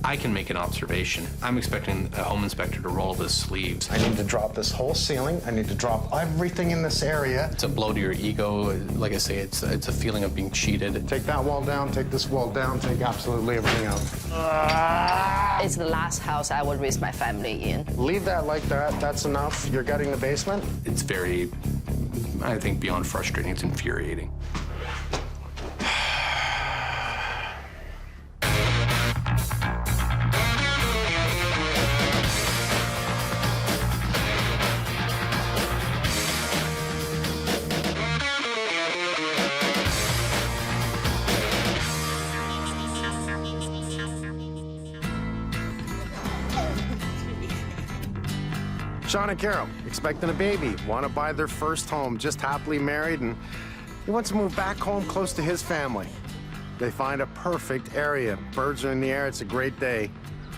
I can make an observation. I'm expecting a home inspector to roll up his sleeves. I need to drop this whole ceiling. I need to drop everything in this area. It's a blow to your ego. Like I say, it's a feeling of being cheated. Take that wall down, take this wall down, take absolutely everything out. It's the last house I would raise my family in. Leave that like that. That's enough. You're gutting the basement. It's very, I think, beyond frustrating. It's infuriating. Sean and Carol, expecting a baby, want to buy their first home, just happily married, and he wants to move back home close to his family. They find a perfect area. Birds are in the air, it's a great day.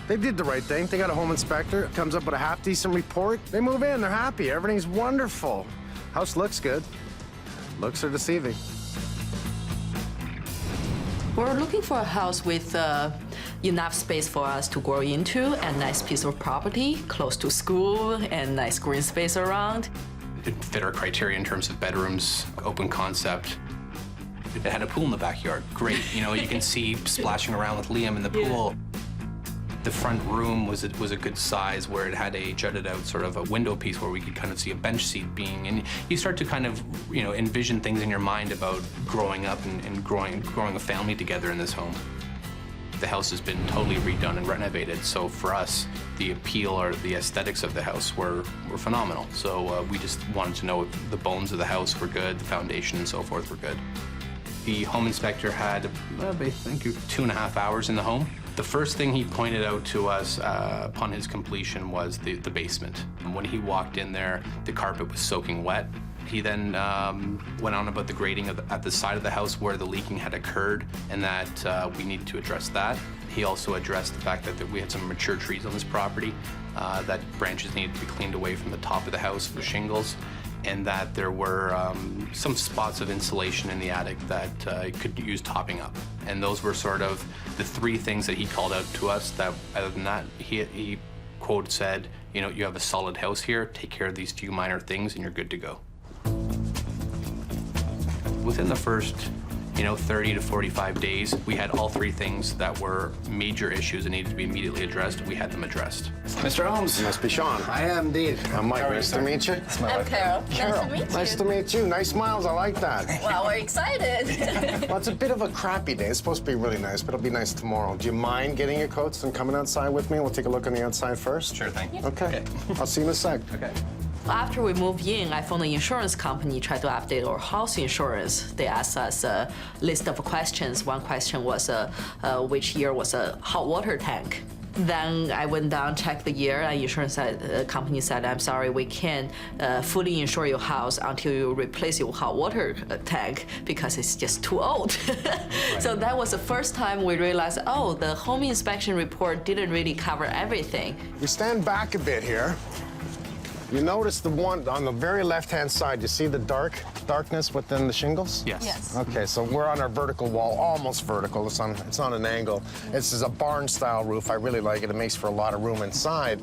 They did the right thing. They got a home inspector, comes up with a half-decent report. They move in, they're happy, everything's wonderful. House looks good. Looks are deceiving. We're looking for a house with enough space for us to grow into, a nice piece of property, close to school, and nice green space around. It fit our criteria in terms of bedrooms, open concept. It had a pool in the backyard. Great. You know, you can see splashing around with Liam in the pool. The front room was a good size where it had a jutted out sort of a window piece where we could kind of see a bench seat being, and you start to kind of, you know, envision things in your mind about growing up and growing a family together in this home. The house has been totally redone and renovated, so for us, the appeal or the aesthetics of the house were phenomenal. So we just wanted to know if the bones of the house were good, the foundation and so forth were good. The home inspector had, I think, 2.5 hours in the home. The first thing he pointed out to us upon his completion was the basement. And when he walked in there, the carpet was soaking wet. He then went on about the grading at the side of the house where the leaking had occurred and that we needed to address that. He also addressed the fact that we had some mature trees on this property, that branches needed to be cleaned away from the top of the house for shingles, and that there were some spots of insulation in the attic that could use topping up. And those were sort of the three things that he called out to us. That other than that, he quote said, you know, you have a solid house here, take care of these few minor things and you're good to go. Within the first, 30 to 45 days, we had all three things that were major issues that needed to be immediately addressed. We had them addressed. Mr. Holmes. Must be Sean. I am indeed. I'm Mike. Nice to meet you. I'm Carol. Nice to meet you. Nice to meet you. Nice smiles. I like that. Well, we're excited. Well, it's a bit of a crappy day. It's supposed to be really nice, but it'll be nice tomorrow. Do you mind getting your coats and coming outside with me? We'll take a look on the outside first. Sure thing. Okay. I'll see you in a sec. Okay. After we moved in, I found the insurance company tried to update our house insurance. They asked us a list of questions. One question was which year was a hot water tank Then I went down, checked the year, and insurance company said, I'm sorry, we can't fully insure your house until you replace your hot water tank because it's just too old. So that was the first time we realized, oh, the home inspection report didn't really cover everything. We stand back a bit here. You notice the one on the very left-hand side, you see the darkness within the shingles? Yes. Yes. Okay, so we're on our vertical wall, almost vertical. It's on an angle. This is a barn-style roof. I really like it. It makes for a lot of room inside.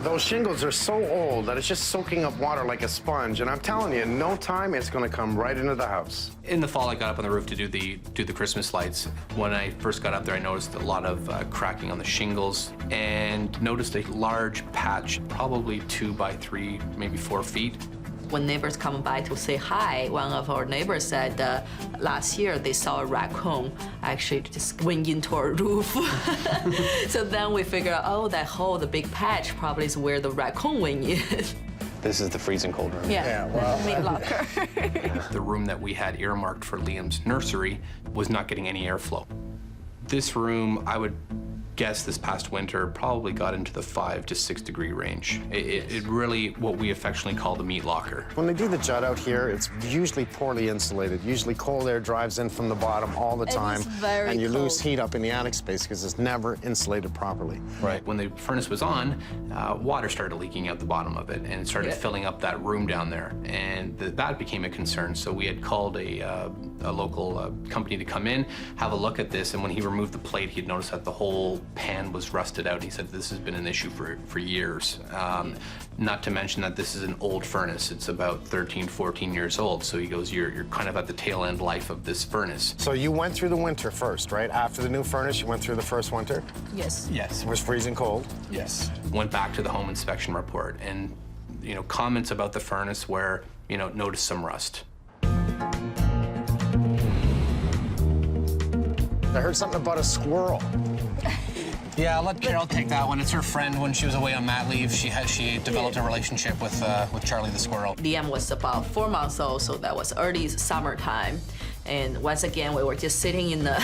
Those shingles are so old that it's just soaking up water like a sponge. And I'm telling you, in no time, it's going to come right into the house. In the fall, I got up on the roof to do the Christmas lights. When I first got up there, I noticed a lot of cracking on the shingles and noticed a large patch, probably 2 by 3, maybe 4 feet. When neighbors come by to say hi, one of our neighbors said last year they saw a raccoon actually just went into our roof. So then we figured out, oh, that hole, the big patch, probably is where the raccoon went in. This is the freezing cold room. Yeah, meat locker. The room that we had earmarked for Liam's nursery was not getting any airflow. This room, I would guess this past winter, probably got into the 5 to 6 degree range. It really, what we affectionately call the meat locker. When they do the jut out here, it's usually poorly insulated. Usually cold air drives in from the bottom all the time. It is very and you cold. lose heat up in the attic space because it's never insulated properly. Right. When the furnace was on, water started leaking out the bottom of it, and it started filling up that room down there. And that became a concern. So we had called a local company to come in, have a look at this, and when he removed the plate, he had noticed that the whole pan was rusted out. He said this has been an issue for years. Not to mention that this is an old furnace. It's about 13, 14 years old. So he goes, you're kind of at the tail end life of this furnace. So you went through the winter first, right? After the new furnace, you went through the first winter? Yes. Yes. It was freezing cold? Yes. Went back to the home inspection report and, comments about the furnace where, noticed some rust. I heard something about a squirrel. Yeah, I'll let Carol take that one. It's her friend. When she was away on mat leave, she developed a relationship with Charlie the squirrel. Liam was about 4 months old, so that was early summertime. And once again, we were just sitting in the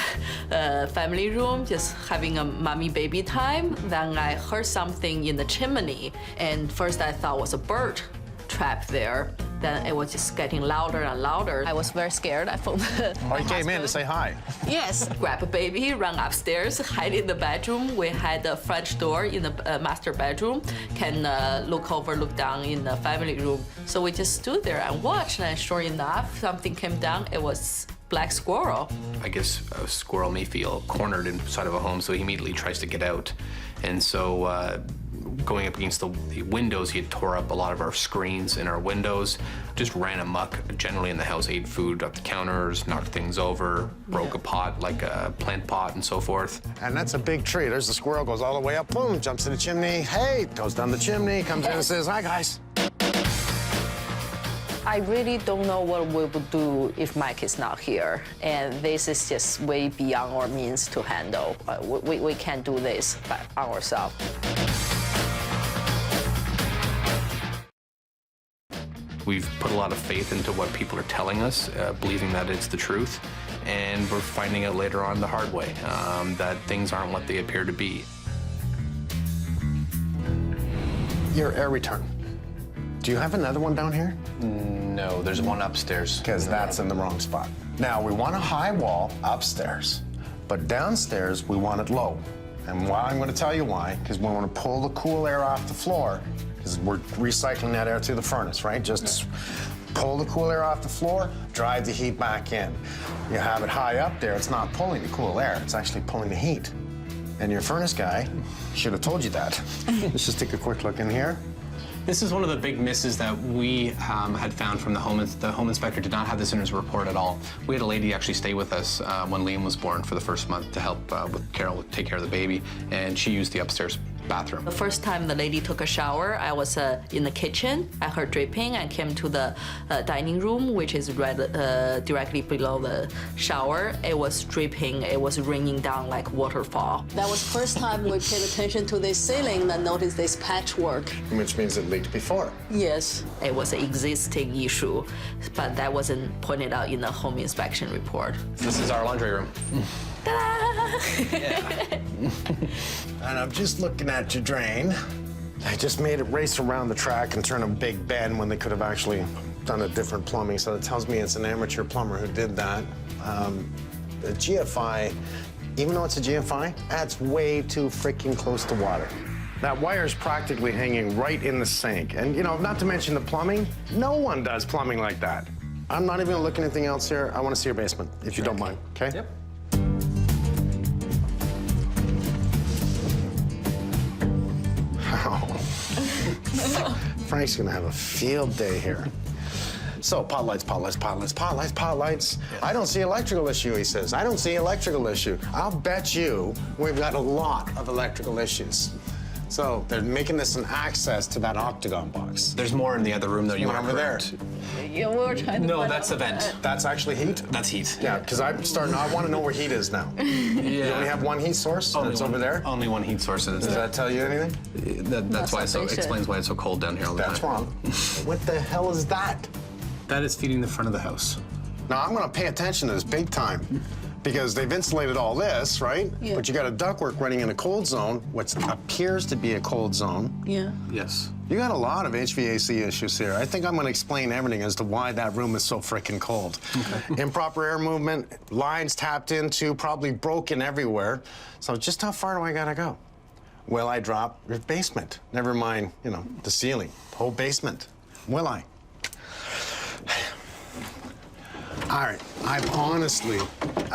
family room, just having a mommy-baby time. Then I heard something in the chimney, and first I thought it was a bird trapped there. Then it was just getting louder and louder. I was very scared. I phoned Oh, you came in to say hi. Yes. Grab a baby, run upstairs, hide in the bedroom. We had the French door in the master bedroom, can look down in the family room. So we just stood there and watched, and sure enough, something came down. It was black squirrel. I guess a squirrel may feel cornered inside of a home, so he immediately tries to get out. And so going up against the windows, he had tore up a lot of our screens in our windows, just ran amok generally in the house, ate food up the counters, knocked things over, broke a pot, like a plant pot and so forth. And that's a big tree. There's the squirrel, goes all the way up, boom, jumps in the chimney, hey, goes down the chimney, comes in and says, hi, guys. I really don't know what we would do if Mike is not here. And this is just way beyond our means to handle. We can't do this by ourselves. We've put a lot of faith into what people are telling us, believing that it's the truth. And we're finding out later on the hard way that things aren't what they appear to be. Your air return. Do you have another one down here? No, there's one upstairs. Because that's in the wrong spot. Now, we want a high wall upstairs, but downstairs, we want it low. And why, I'm going to tell you why, because we want to pull the cool air off the floor, because we're recycling that air through the furnace, right? Just pull the cool air off the floor, drive the heat back in. You have it high up there, it's not pulling the cool air, it's actually pulling the heat. And your furnace guy should have told you that. Let's just take a quick look in here. This is one of the big misses that we had found from the home inspector. Did not have this in his report at all. We had a lady actually stay with us when Liam was born for the first month to help with Carol take care of the baby, and she used the upstairs bathroom. The first time the lady took a shower, I was in the kitchen. I heard dripping and came to the dining room, which is directly below the shower. It was dripping. It was raining down like waterfall. That was first time we paid attention to this ceiling and noticed this patchwork. Which means it leaked before. Yes. It was an existing issue, but that wasn't pointed out in the home inspection report. This is our laundry room. And I'm just looking at your drain. I just made it race around the track and turn a big bend when they could have actually done a different plumbing. So it tells me it's an amateur plumber who did that. The GFI, even though it's a GFI, that's way too freaking close to water. That wire's practically hanging right in the sink. And, you know, not to mention the plumbing, no one does plumbing like that. I'm not even gonna look at anything else here. I wanna see your basement, if you don't mind, okay? Yep. Frank's gonna have a field day here. So, pot lights, pot lights, pot lights, pot lights, pot lights. I don't see electrical issue, he says. I don't see electrical issue. I'll bet you we've got a lot of electrical issues. So, they're making this an access to that octagon box. There's more in the other room, though. You One are over there. correct. You were trying to No, find that's out a vent. That's actually heat? That's heat. Yeah, because I'm starting, I want to know where heat is now. You only have one heat source? That's over there? Only one heat source. Does that tell you anything? That's why explains why it's so cold down here all the That's time. wrong. What the hell is that? That is feeding the front of the house. Now, I'm gonna pay attention to this big time because they've insulated all this, right? Yeah. But you got a ductwork running in a cold zone, what appears to be a cold zone. Yeah. Yes. You got a lot of HVAC issues here. I think I'm gonna explain everything as to why that room is so freaking cold. Okay. Improper air movement, lines tapped into, probably broken everywhere. So just how far do I gotta go? Will I drop your basement? Never mind, you know, the ceiling, whole basement. Will I? All right, I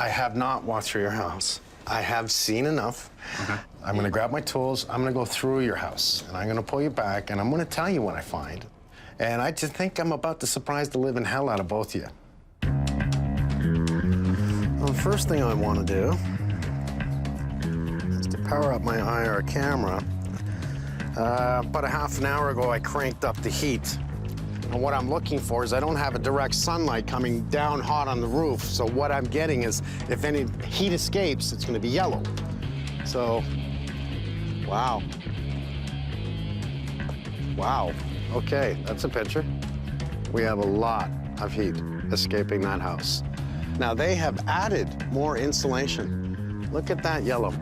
have not walked through your house. I have seen enough. Okay. I'm gonna grab my tools, I'm gonna go through your house, and I'm gonna pull you back, and I'm gonna tell you what I find. And I just think I'm about to surprise the living hell out of both of you. Well, the first thing I wanna do is to power up my IR camera. About a half an hour ago, I cranked up the heat. And what I'm looking for is I don't have a direct sunlight coming down hot on the roof. So what I'm getting is if any heat escapes, it's gonna be yellow. So, wow. Wow, okay, that's a picture. We have a lot of heat escaping that house. Now they have added more insulation. Look at that yellow.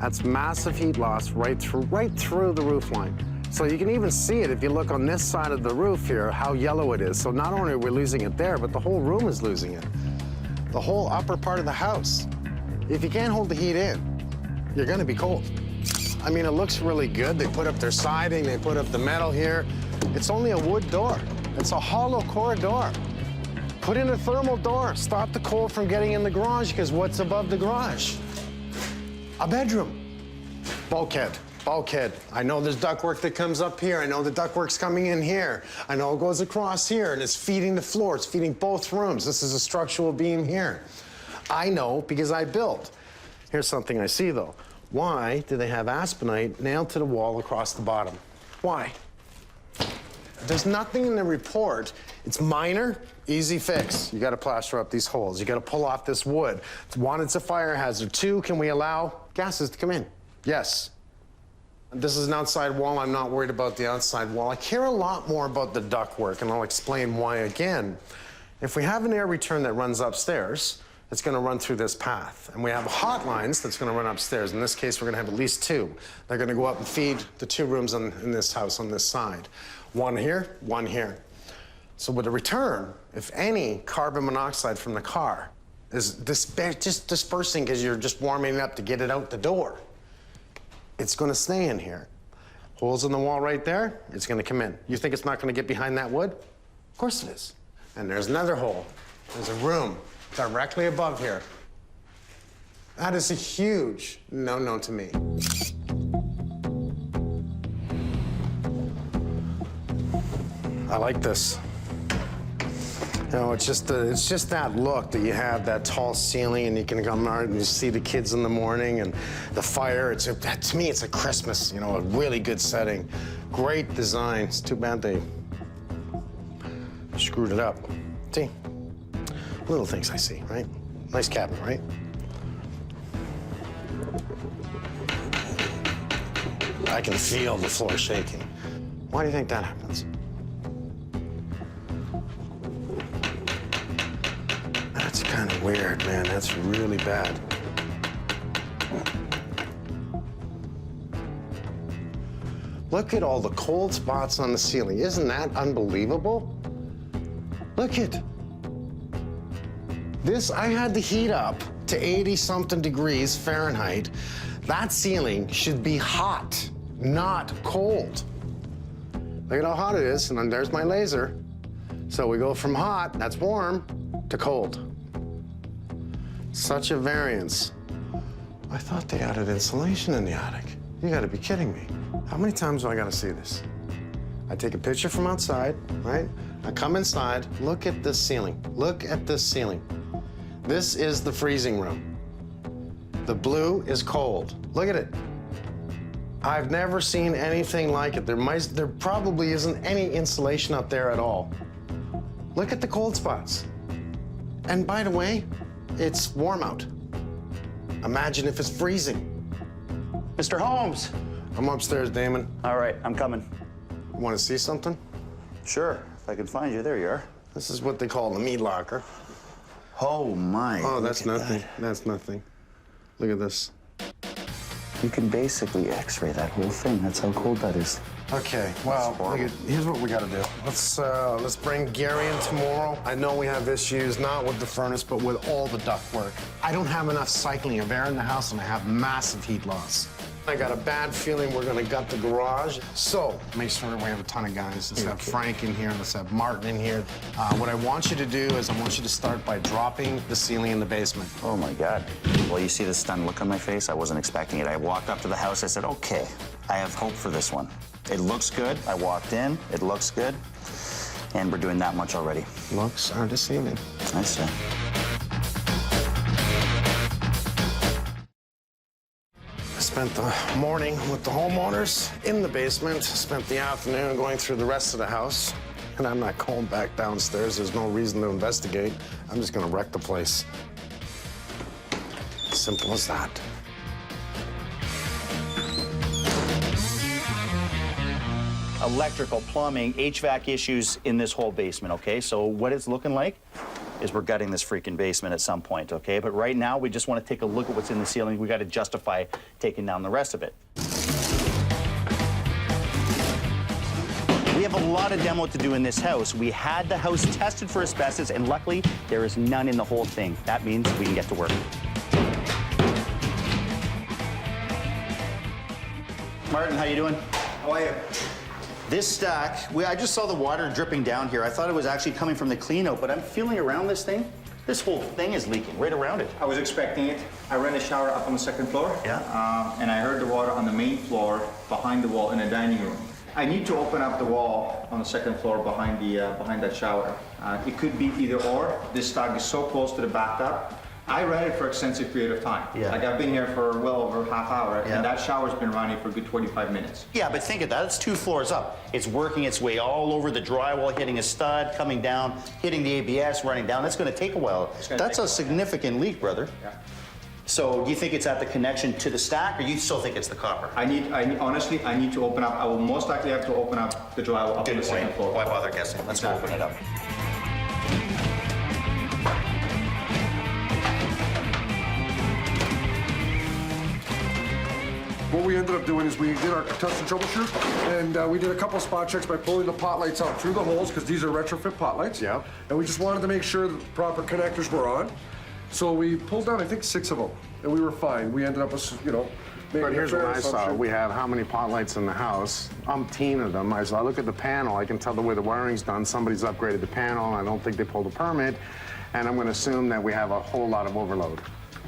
That's massive heat loss right through the roof line. So you can even see it if you look on this side of the roof here, how yellow it is. So not only are we losing it there, but the whole room is losing it. The whole upper part of the house. If you can't hold the heat in, you're gonna be cold. I mean, it looks really good. They put up their siding, they put up the metal here. It's only a wood door. It's a hollow core door. Put in a thermal door. Stop the cold from getting in the garage, because what's above the garage? A bedroom. Bulkhead. Bulkhead. I know there's ductwork that comes up here. I know the ductwork's coming in here. I know it goes across here, and it's feeding the floor. It's feeding both rooms. This is a structural beam here. I know because I built. Here's something I see, though. Why do they have aspenite nailed to the wall across the bottom? Why? There's nothing in the report. It's minor, easy fix. You got to plaster up these holes. You got to pull off this wood. One, it's a fire hazard. Two, can we allow gases to come in? Yes. This is an outside wall. I'm not worried about the outside wall. I care a lot more about the ductwork, and I'll explain why again. If we have an air return that runs upstairs, it's going to run through this path. And we have hot lines that's going to run upstairs. In this case, we're going to have at least two. They're going to go up and feed the two rooms in this house on this side. One here, one here. So with a return, if any carbon monoxide from the car is just dispersing because you're just warming it up to get it out the door, it's going to stay in here. Holes in the wall right there, it's going to come in. You think it's not going to get behind that wood? Of course it is. And there's another hole. There's a room directly above here. That is a huge no-no to me. I like this. You know, it's just that look that you have, that tall ceiling, and you can come out and you see the kids in the morning and the fire. To me, it's a Christmas, you know, a really good setting. Great design. It's too bad they screwed it up. See? Little things I see, right? Nice cabinet, right? I can feel the floor shaking. Why do you think that happens? That's kind of weird, man. That's really bad. Look at all the cold spots on the ceiling. Isn't that unbelievable? Look at this. I had the heat up to 80-something degrees Fahrenheit. That ceiling should be hot, not cold. Look at how hot it is, and then there's my laser. So we go from hot, that's warm, to cold. Such a variance. I thought they added insulation in the attic. You gotta be kidding me. How many times do I gotta see this? I take a picture from outside, right? I come inside, look at this ceiling. Look at this ceiling. This is the freezing room. The blue is cold. Look at it. I've never seen anything like it. There probably isn't any insulation up there at all. Look at the cold spots. And by the way, it's warm out. Imagine if it's freezing. Mr. Holmes. I'm upstairs, Damon. All right, I'm coming. You want to see something? Sure, if I can find you. There you are. This is what they call the meat locker. Oh, my. Oh, that's nothing. That's nothing. Look at this. You can basically X-ray that whole thing. That's how cold that is. Okay, well, here's what we gotta do. Let's bring Gary in tomorrow. I know we have issues, not with the furnace, but with all the ductwork. I don't have enough cycling of air in the house, and I have massive heat loss. I got a bad feeling we're gonna gut the garage. So, make sure we have a ton of guys. Let's have Frank in here, let's have Martin in here. What I want you to do is I want you to start by dropping the ceiling in the basement. Oh, my God. Well, you see the stunned look on my face? I wasn't expecting it. I walked up to the house, I said, okay, I have hope for this one. It looks good. I walked in, it looks good, and we're doing that much already. Looks are deceiving. I see. I spent the morning with the homeowners in the basement, spent the afternoon going through the rest of the house, and I'm not going back downstairs. There's no reason to investigate. I'm just gonna wreck the place. Simple as that. Electrical, plumbing, HVAC issues in this whole basement, okay? So what it's looking like is we're gutting this freaking basement at some point, okay? But right now, we just want to take a look at what's in the ceiling. We got to justify taking down the rest of it. We have a lot of demo to do in this house. We had the house tested for asbestos, and luckily, there is none in the whole thing. That means we can get to work. Martin, how you doing? How are you? This stack, I just saw the water dripping down here. I thought it was actually coming from the clean out, but I'm feeling around this thing. This whole thing is leaking right around it. I was expecting it. I ran a shower up on the second floor. Yeah. And I heard the water on the main floor behind the wall in the dining room. I need to open up the wall on the second floor behind that shower. It could be either or. This stack is so close to the bathtub. I ran it for an extensive period of time. Yeah. Like I've been here for well over half hour, Yeah. and that shower's been running for a good 25 minutes. Yeah, but think of that. It's 2 floors up. It's working its way all over the drywall, hitting a stud, coming down, hitting the ABS, running down. That's going to take a while. That's a significant leak, brother. Yeah. So do you think it's at the connection to the stack, or you still think it's the copper? Honestly, I need to open up. I will most likely have to open up the drywall up on the second floor. Why bother guessing? Let's go open it up. What we ended up doing is we did our test and troubleshoot, and we did a couple spot checks by pulling the pot lights out through the holes, because these are retrofit pot lights. Yeah. And we just wanted to make sure that the proper connectors were on. So we pulled down, I think, 6 of them, and we were fine. We ended up with, making But here's a fair what I saw. assumption. We have how many pot lights in the house? Umpteen of them. As I look at the panel, I can tell the way the wiring's done. Somebody's upgraded the panel. I don't think they pulled a permit. And I'm going to assume that we have a whole lot of overload.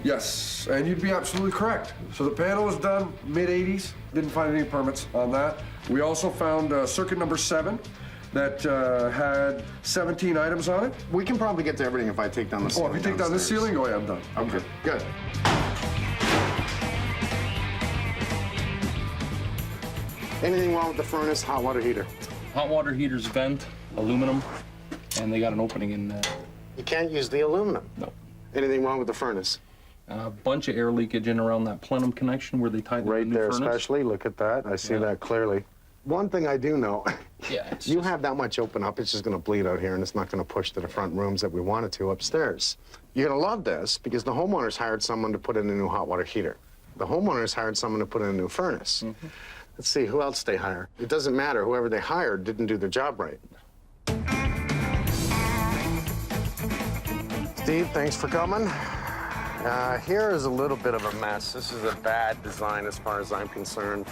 Yes, and you'd be absolutely correct. So the panel was done mid-'80s, didn't find any permits on that. We also found circuit number 7 that had 17 items on it. We can probably get to everything if I take down the ceiling. Oh, if you take down this ceiling, oh yeah, I'm done. Okay, good. Anything wrong with the furnace, hot water heater? Hot water heater's vent, aluminum, and they got an opening in there. You can't use the aluminum. No. Anything wrong with the furnace? A bunch of air leakage in around that plenum connection where they tied the Right new there furnace. especially, look at that. I see that clearly. One thing I do know Yeah. You have that much open up, it's just gonna bleed out here and it's not gonna push to the front rooms that we wanted to upstairs. You're gonna love this because the homeowners hired someone to put in a new hot water heater. The homeowners hired someone to put in a new furnace. Let's see, who else they hire? It doesn't matter, whoever they hired didn't do their job right. Steve, thanks for coming. Here is a little bit of a mess. This is a bad design as far as I'm concerned.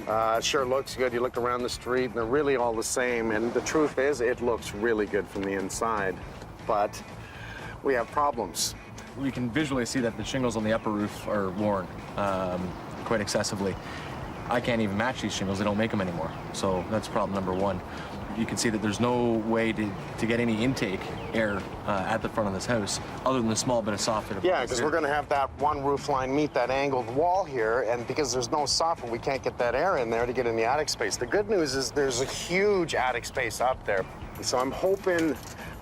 It sure looks good. You look around the street, and they're really all the same. And the truth is, it looks really good from the inside. But we have problems. We can visually see that the shingles on the upper roof are worn quite excessively. I can't even match these shingles. They don't make them anymore. So that's problem number one. You can see that there's no way to get any intake air at the front of this house other than the small bit of soffit. Yeah, because we're going to have that one roof line meet that angled wall here, and because there's no soffit, we can't get that air in there to get in the attic space. The good news is there's a huge attic space up there. So I'm hoping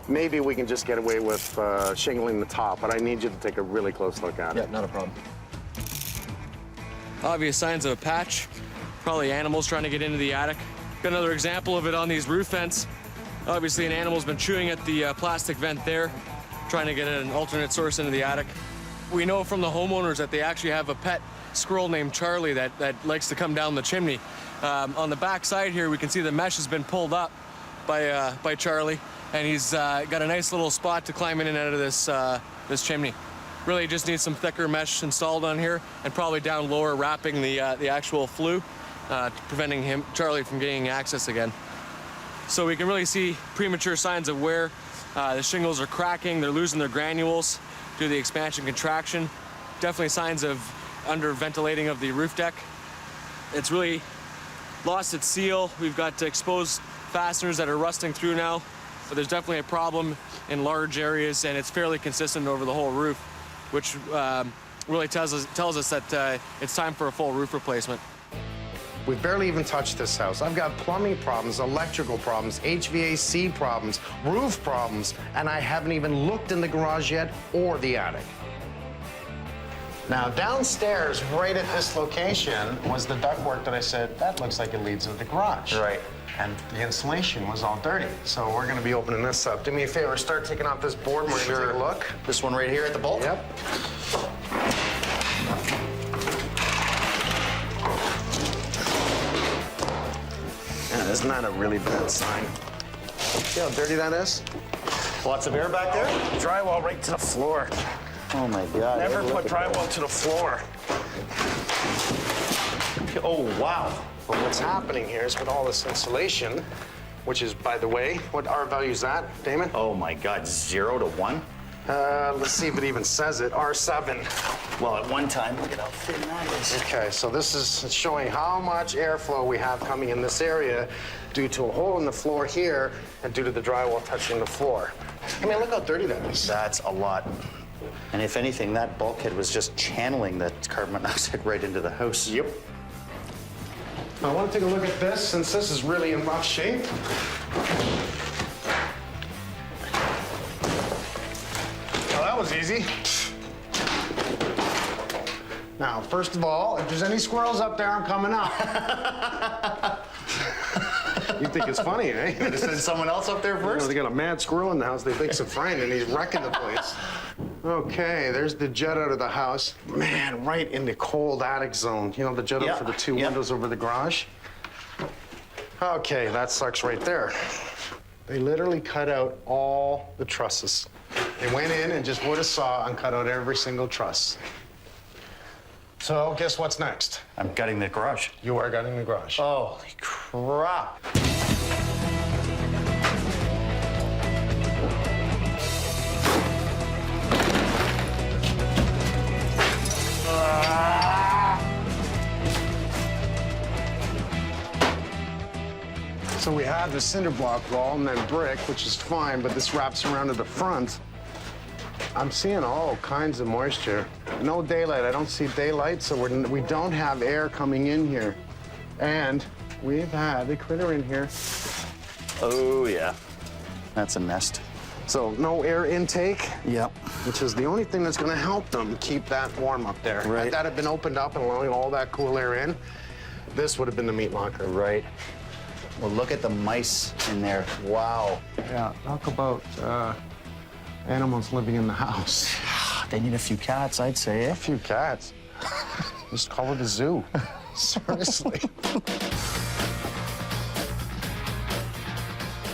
maybe we can just get away with shingling the top, but I need you to take a really close look at it. Yeah, not a problem. Obvious signs of a patch. Probably animals trying to get into the attic. Got another example of it on these roof vents. Obviously, an animal's been chewing at the plastic vent there, trying to get an alternate source into the attic. We know from the homeowners that they actually have a pet squirrel named Charlie that likes to come down the chimney. On the back side here, we can see the mesh has been pulled up by Charlie, and he's got a nice little spot to climb in and out of this chimney. Really just needs some thicker mesh installed on here, and probably down lower wrapping the actual flue. Preventing Charlie from gaining access again. So we can really see premature signs of wear. The shingles are cracking, they're losing their granules due to the expansion contraction. Definitely signs of under-ventilating of the roof deck. It's really lost its seal. We've got exposed fasteners that are rusting through now, but there's definitely a problem in large areas, and it's fairly consistent over the whole roof, which really tells us that it's time for a full roof replacement. We've barely even touched this house. I've got plumbing problems, electrical problems, HVAC problems, roof problems, and I haven't even looked in the garage yet or the attic. Now, downstairs, right at this location, was the ductwork that I said, that looks like it leads into the garage. Right. And the insulation was all dirty. So we're gonna be opening this up. Do me a favor, start taking off this board and we're gonna take a look. This one right here at the bolt? Yep. Man, isn't that a really bad sign? See how dirty that is? Lots of air back there? Drywall right to the floor. Oh my God. Never put drywall to the floor. Oh, wow. But what's happening here is with all this insulation, which is, by the way, what R value is that, Damon? Oh my God, 0 to 1? Let's see if it even says it, R7. Well, at one time, look at how thin that is. Okay, so this is showing how much airflow we have coming in this area due to a hole in the floor here and due to the drywall touching the floor. I mean, look how dirty that is. That's a lot. And if anything, that bulkhead was just channeling the carbon monoxide right into the house. Yep. I want to take a look at this since this is really in rough shape. Well, that was easy. Now, first of all, if there's any squirrels up there, I'm coming up. You think it's funny, eh? Is there someone else up there first? They got a mad squirrel in the house. They think it's a friend, and he's wrecking the place. Okay, there's the jet out of the house. Man, right in the cold attic zone. You know, the jet out for the two windows over the garage? Okay, that sucks right there. They literally cut out all the trusses. They went in and just with a saw and cut out every single truss. So, guess what's next? I'm gutting the garage. You are gutting the garage. Holy crap. So we have the cinder block wall and then brick, which is fine, but this wraps around to the front. I'm seeing all kinds of moisture. No daylight. I don't see daylight, so we don't have air coming in here. And we've had a critter in here. Oh, yeah. That's a nest. So no air intake. Yep. Which is the only thing that's going to help them keep that warm up there. Right. If that had been opened up and allowing all that cool air in, this would have been the meat locker. Right. Well, look at the mice in there. Wow. Yeah, talk about animals living in the house. They need a few cats, I'd say. A few cats? Just call it a zoo. Seriously.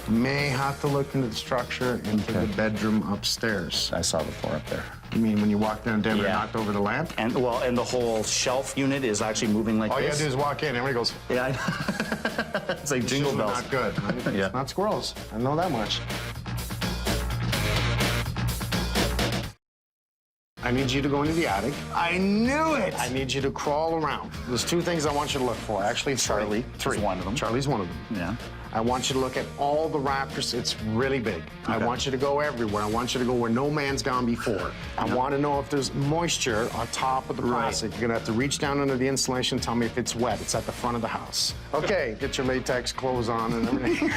May have to look into the structure into the bedroom upstairs. I saw the floor up there. You mean when you walk down there, they knocked over the lamp? And the whole shelf unit is actually moving like All this. you gotta do is walk in, everybody goes, Yeah, I know. It's like jingle bells. Not good. Yeah. It's not squirrels. I know that much. I need you to go into the attic. I knew it! I need you to crawl around. There's two things I want you to look for. Actually, Charlie is one of them. Charlie's one of them. Yeah. I want you to look at all the rafters. It's really big. I want you to go everywhere. I want you to go where no man's gone before. I want to know if there's moisture on top of the plastic. You're gonna have to reach down under the insulation, tell me if it's wet. It's at the front of the house. Okay, get your latex clothes on and everything.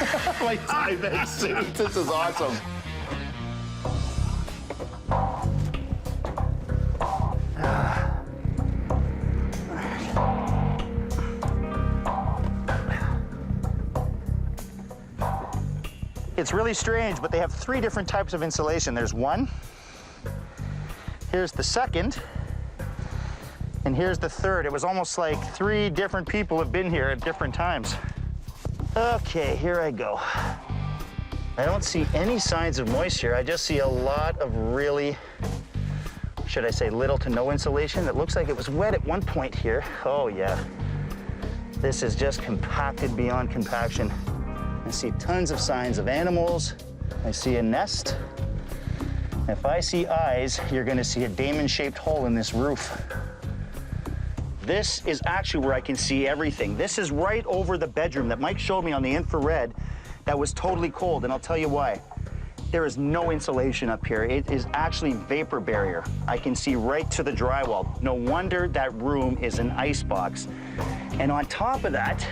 Latex suit. This is awesome. It's really strange, but they have 3 different types of insulation. There's one, here's the second, and here's the third. It was almost like 3 different people have been here at different times. Okay, here I go. I don't see any signs of moisture. I just see a lot of really, should I say, little to no insulation. It looks like it was wet at one point here. Oh yeah. This is just compacted beyond compaction. I see tons of signs of animals. I see a nest. If I see eyes, you're gonna see a diamond-shaped hole in this roof. This is actually where I can see everything. This is right over the bedroom that Mike showed me on the infrared that was totally cold, and I'll tell you why. There is no insulation up here. It is actually vapor barrier. I can see right to the drywall. No wonder that room is an icebox. And on top of that,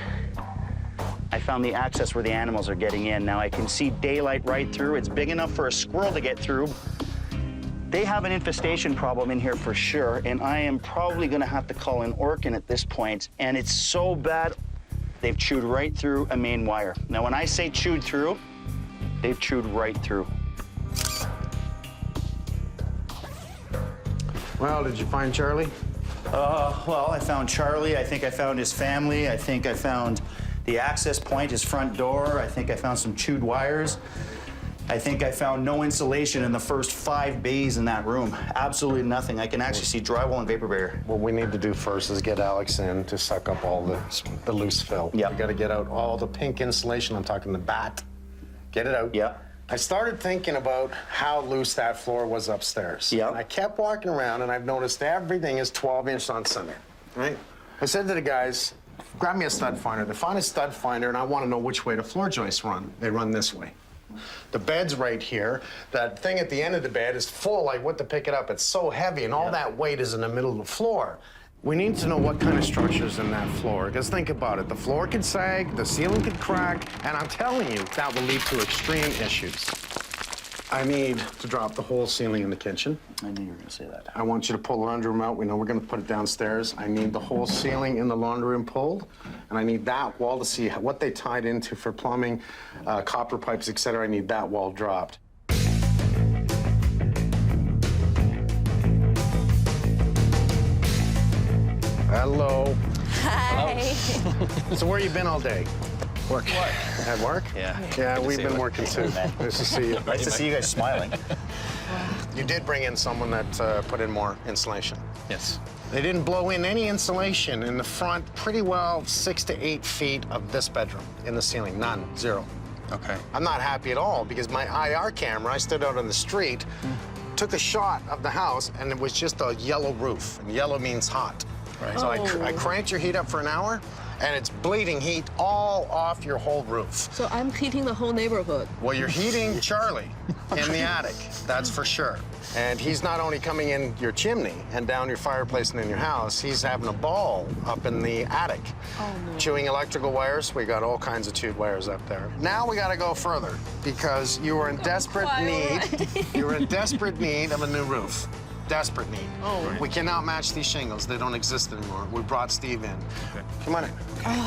I found the access where the animals are getting in. Now I can see daylight right through. It's big enough for a squirrel to get through. They have an infestation problem in here for sure, and I am probably gonna have to call an Orkin at this point. And it's so bad, they've chewed right through a main wire. Now when I say chewed through, they've chewed right through. Well, did you find Charlie? Well, I found Charlie. I think I found his family. I think I found the access point, his front door. I think I found some chewed wires. I think I found no insulation in the first 5 bays in that room. Absolutely nothing. I can actually see drywall and vapor barrier. What we need to do first is get Alex in to suck up all the loose fill. Yeah. We got to get out all the pink insulation. I'm talking the bat. Get it out. Yeah. I started thinking about how loose that floor was upstairs. Yeah. And I kept walking around, and I've noticed everything is 12-inch on center, right? I said to the guys, grab me a stud finder. They find a stud finder, and I want to know which way the floor joists run. They run this way. The bed's right here. That thing at the end of the bed is full. I went to pick it up. It's so heavy, and all that weight is in the middle of the floor. We need to know what kind of structure's in that floor, because think about it. The floor could sag, the ceiling could crack, and I'm telling you, that will lead to extreme issues. I need to drop the whole ceiling in the kitchen. I knew you were gonna say that. I want you to pull the laundry room out. We know we're gonna put it downstairs. I need the whole ceiling in the laundry room pulled, and I need that wall to see what they tied into for plumbing, copper pipes, etc. I need that wall dropped. Hello. Hi. So where you been all day? Work. At work? Yeah. Yeah, Good to we've see been you. working too. Nice to see you. Nice to see you guys smiling. You did bring in someone that put in more insulation. Yes. They didn't blow in any insulation in the front, pretty well 6 to 8 feet of this bedroom in the ceiling. None, zero. Okay. I'm not happy at all because my IR camera, I stood out on the street, took a shot of the house, and it was just a yellow roof. And yellow means hot. Right. So I cranked your heat up for an hour, and it's bleeding heat all off your whole roof. So I'm heating the whole neighborhood. Well, you're heating Charlie in the attic, that's for sure. And he's not only coming in your chimney and down your fireplace and in your house, he's having a ball up in the attic. Oh, no. Chewing electrical wires. We got all kinds of chewed wires up there. Now we got to go further because you are in desperate need. You're in desperate need of a new roof. Desperate need. Oh. Right. We cannot match these shingles. They don't exist anymore. We brought Steve in. Okay. Come on in. Okay.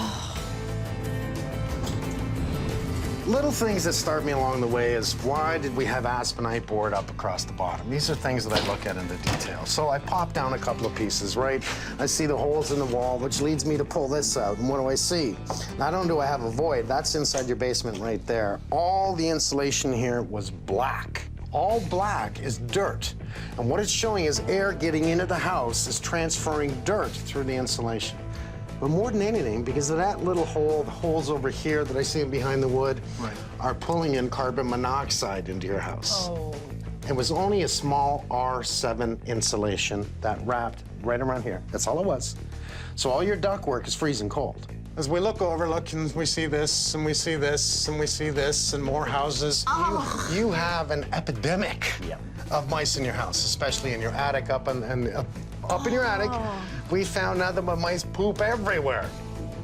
Little things that start me along the way is why did we have aspenite board up across the bottom? These are things that I look at in the detail. So I pop down a couple of pieces, right? I see the holes in the wall, which leads me to pull this out. And what do I see? Not only do I have a void, that's inside your basement right there. All the insulation here was black. All black is dirt. And what it's showing is air getting into the house is transferring dirt through the insulation. But more than anything, because of that little hole, the holes over here that I see behind the wood, are pulling in carbon monoxide into your house. Oh. It was only a small R7 insulation that wrapped right around here. That's all it was. So all your ductwork is freezing cold. As we look, and we see this, and we see this, and we see this, and more houses. Oh. You have an epidemic of mice in your house, especially in your attic, up in your attic. We found nothing but mice poop everywhere.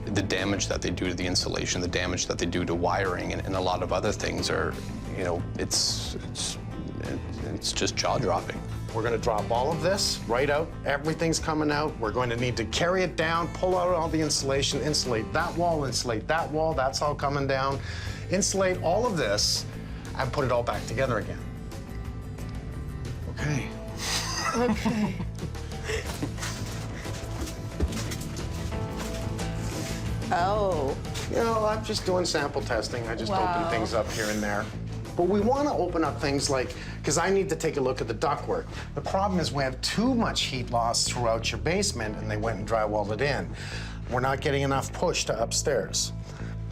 The damage that they do to the insulation, the damage that they do to wiring, and a lot of other things are, you know, it's just jaw-dropping. We're gonna drop all of this right out. Everything's coming out. We're going to need to carry it down, pull out all the insulation, insulate that wall, that's all coming down. Insulate all of this and put it all back together again. Okay. Okay. Oh. You know, I'm just doing sample testing. I just open things up here and there. But we want to open up things like, because I need to take a look at the ductwork. The problem is we have too much heat loss throughout your basement, and they went and drywalled it in. We're not getting enough push to upstairs.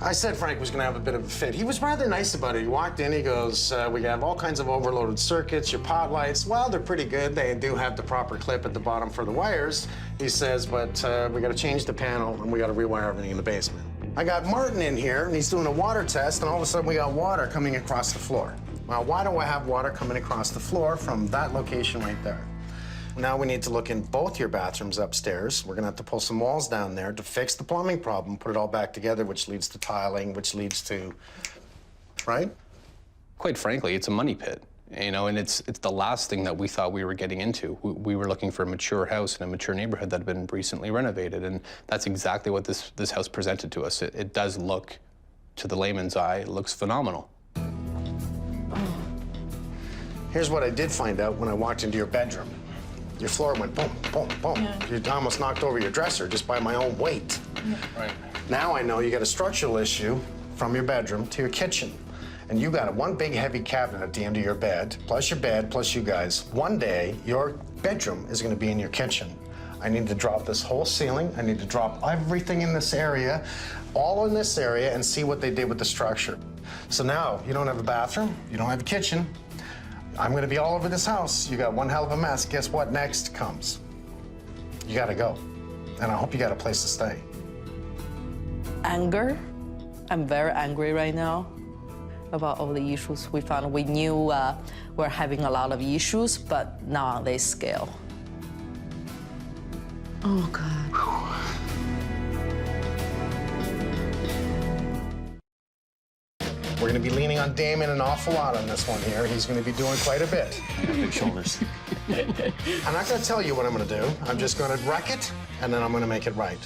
I said Frank was going to have a bit of a fit. He was rather nice about it. He walked in, he goes, we have all kinds of overloaded circuits, your pot lights, well, they're pretty good. They do have the proper clip at the bottom for the wires. He says, but we got to change the panel, and we got to rewire everything in the basement. I got Martin in here, and he's doing a water test, and all of a sudden we got water coming across the floor. Now, why do I have water coming across the floor from that location right there? Now we need to look in both your bathrooms upstairs. We're gonna have to pull some walls down there to fix the plumbing problem, put it all back together, which leads to tiling, which leads to, right? Quite frankly, it's a money pit, you know, and it's the last thing that we thought we were getting into. We were looking for a mature house in a mature neighborhood that had been recently renovated, and that's exactly what this house presented to us. It does look, to the layman's eye, it looks phenomenal. Here's what I did find out when I walked into your bedroom. Your floor went boom, boom, boom. Yeah. You almost knocked over your dresser just by my own weight. Yeah. Right. Now I know you got a structural issue from your bedroom to your kitchen. And you got one big heavy cabinet at the end of your bed, plus your bed, plus you guys. One day, your bedroom is gonna be in your kitchen. I need to drop this whole ceiling. I need to drop everything in this area, all in this area, and see what they did with the structure. So now, you don't have a bathroom, you don't have a kitchen. I'm gonna be all over this house. You got one hell of a mess. Guess what next comes? You gotta go. And I hope you got a place to stay. Anger. I'm very angry right now about all the issues we found. We knew we're having a lot of issues, but now on this scale. Oh, God. We're gonna be leaning on Damon an awful lot on this one here. He's gonna be doing quite a bit. Big shoulders. I'm not gonna tell you what I'm gonna do. I'm just gonna wreck it, and then I'm gonna make it right.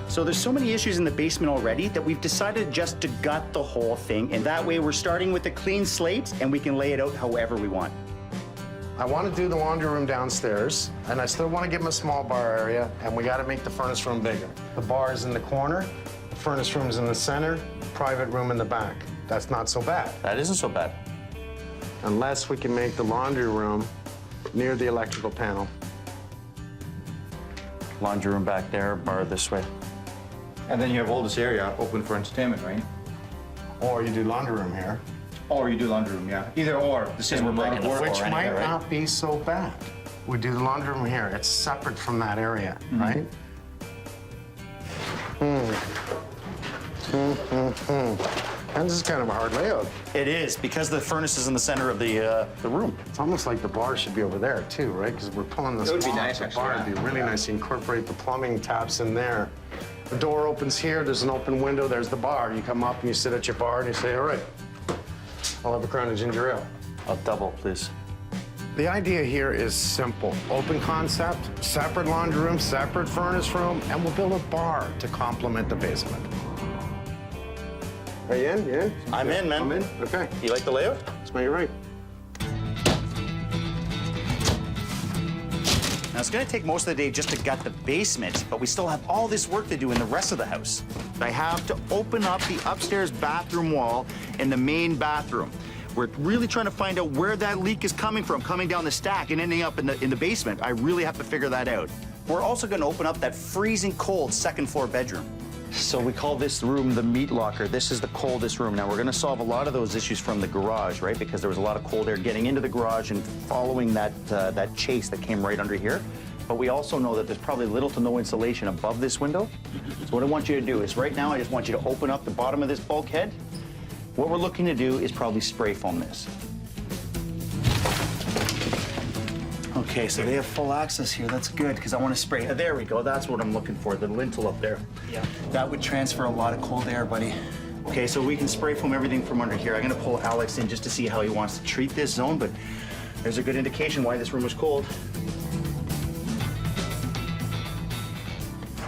So there's so many issues in the basement already that we've decided just to gut the whole thing, and that way we're starting with a clean slate, and we can lay it out however we want. I want to do the laundry room downstairs, and I still want to give him a small bar area, and we got to make the furnace room bigger. The bar is in the corner, the furnace room's in the center, private room in the back. That's not so bad. That isn't so bad. Unless we can make the laundry room near the electrical panel. Laundry room back there, bar this way. And then you have all this area open for entertainment, right? Or you do laundry room here. Or you do laundry room, yeah. Either or. This is we're breaking the floor Which anyway, might right? not be so bad. We do the laundry room here. It's separate from that area, right? And this is kind of a hard layout. It is, because the furnace is in the center of the room. It's almost like the bar should be over there, too, right? Because we're pulling this It would be off. nice, The actually, bar yeah. would be really nice. You incorporate the plumbing taps in there. The door opens here. There's an open window. There's the bar. You come up and you sit at your bar and you say, all right, I'll have a crown of ginger ale. I'll double, please. The idea here is simple. Open concept, separate laundry room, separate furnace room, and we'll build a bar to complement the basement. Are you in? You in? I'm in, man. I'm in? Okay. You like the layout? That's why you're right. Now, it's gonna take most of the day just to gut the basement, but we still have all this work to do in the rest of the house. I have to open up the upstairs bathroom wall in the main bathroom. We're really trying to find out where that leak is coming from, coming down the stack and ending up in the basement. I really have to figure that out. We're also gonna open up that freezing cold second floor bedroom. So we call this room the meat locker. This is the coldest room. Now, we're gonna solve a lot of those issues from the garage, right? Because there was a lot of cold air getting into the garage and following that chase that came right under here. But we also know that there's probably little to no insulation above this window. So what I want you to do is right now, I just want you to open up the bottom of this bulkhead. What we're looking to do is probably spray foam this. Okay, so they have full access here. That's good, because I want to spray. There we go. That's what I'm looking for, the lintel up there. Yeah. That would transfer a lot of cold air, buddy. Okay, so we can spray foam everything from under here. I'm going to pull Alex in just to see how he wants to treat this zone, but there's a good indication why this room was cold.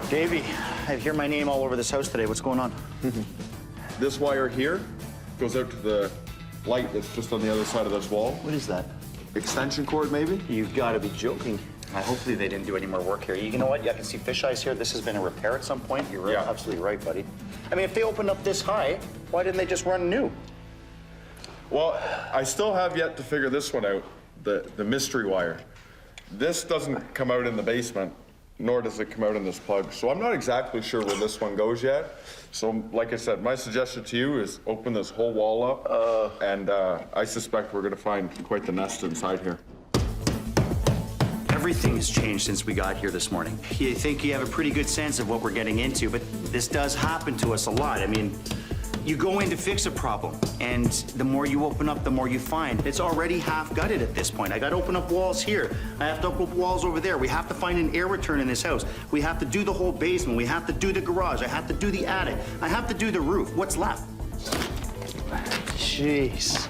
Davey, I hear my name all over this house today. What's going on? This wire here goes out to the light that's just on the other side of this wall. What is that? Extension cord, maybe? You've got to be joking. Hopefully they didn't do any more work here. You know what? I can see fish eyes here. This has been a repair at some point. You're absolutely right, buddy. I mean, if they opened up this high, why didn't they just run new? Well, I still have yet to figure this one out, the mystery wire. This doesn't come out in the basement, nor does it come out in this plug. So I'm not exactly sure where this one goes yet. So like I said, my suggestion to you is open this whole wall up, and I suspect we're gonna find quite the nest inside here. Everything has changed since we got here this morning. You think you have a pretty good sense of what we're getting into, but this does happen to us a lot. I mean, you go in to fix a problem, and the more you open up, the more you find. It's already half gutted at this point. I got to open up walls here. I have to open up walls over there. We have to find an air return in this house. We have to do the whole basement. We have to do the garage. I have to do the attic. I have to do the roof. What's left? Jeez.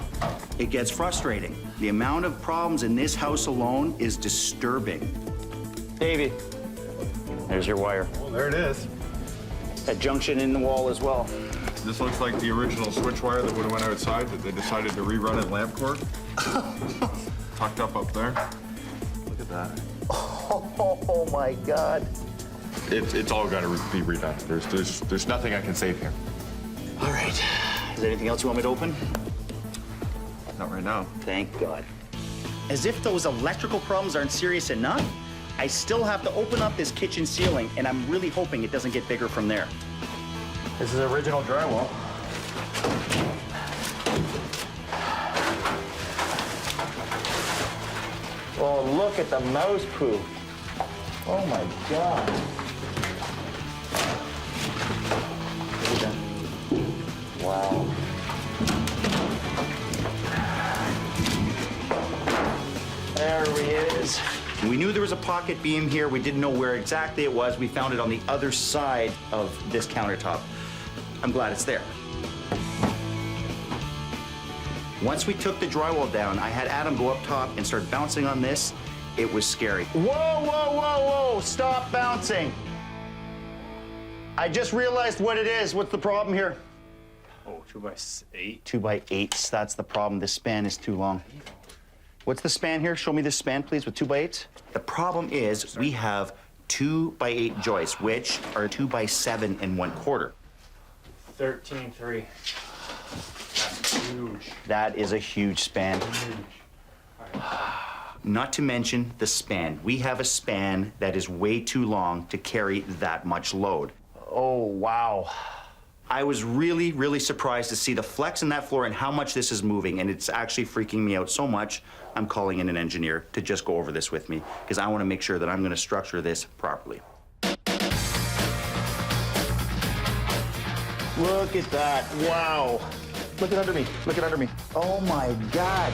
It gets frustrating. The amount of problems in this house alone is disturbing. Davey, there's your wire. Well, there it is. That junction in the wall as well. This looks like the original switch wire that would have went outside that they decided to rerun at lamp cord. Tucked up there. Look at that. Oh my God. It's all got to be redone. There's nothing I can save here. All right. Is there anything else you want me to open? Not right now. Thank God. As if those electrical problems aren't serious enough, I still have to open up this kitchen ceiling, and I'm really hoping it doesn't get bigger from there. This is original drywall. Oh, look at the mouse poop. Oh my God. Wow. There he is. We knew there was a pocket beam here. We didn't know where exactly it was. We found it on the other side of this countertop. I'm glad it's there. Once we took the drywall down, I had Adam go up top and start bouncing on this. It was scary. Whoa, whoa, whoa, whoa, stop bouncing. I just realized what it is. What's the problem here? Oh, 2x8. 2x8s, that's the problem. This span is too long. What's the span here? Show me this span, please, with 2x8s. The problem is we have 2x8 joists, which are 2x7 1/4. 13.3. That's huge. That is a huge span. Not to mention the span. We have a span that is way too long to carry that much load. Oh, wow. I was really, really surprised to see the flex in that floor and how much this is moving, and it's actually freaking me out so much, I'm calling in an engineer to just go over this with me, because I want to make sure that I'm going to structure this properly. Look at that. Wow. Look at under me. Look at under me. Oh, my God.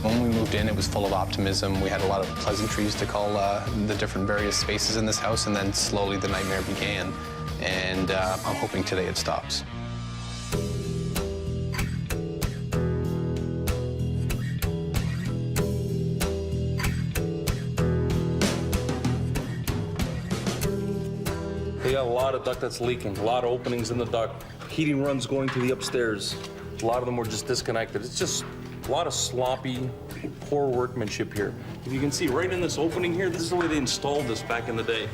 When we moved in, it was full of optimism. We had a lot of pleasantries to call the different various spaces in this house, and then slowly the nightmare began. And I'm hoping today it stops. They got a lot of duct that's leaking, a lot of openings in the duct, heating runs going to the upstairs. A lot of them were just disconnected. It's just a lot of sloppy, poor workmanship here. If you can see right in this opening here, this is the way they installed this back in the day.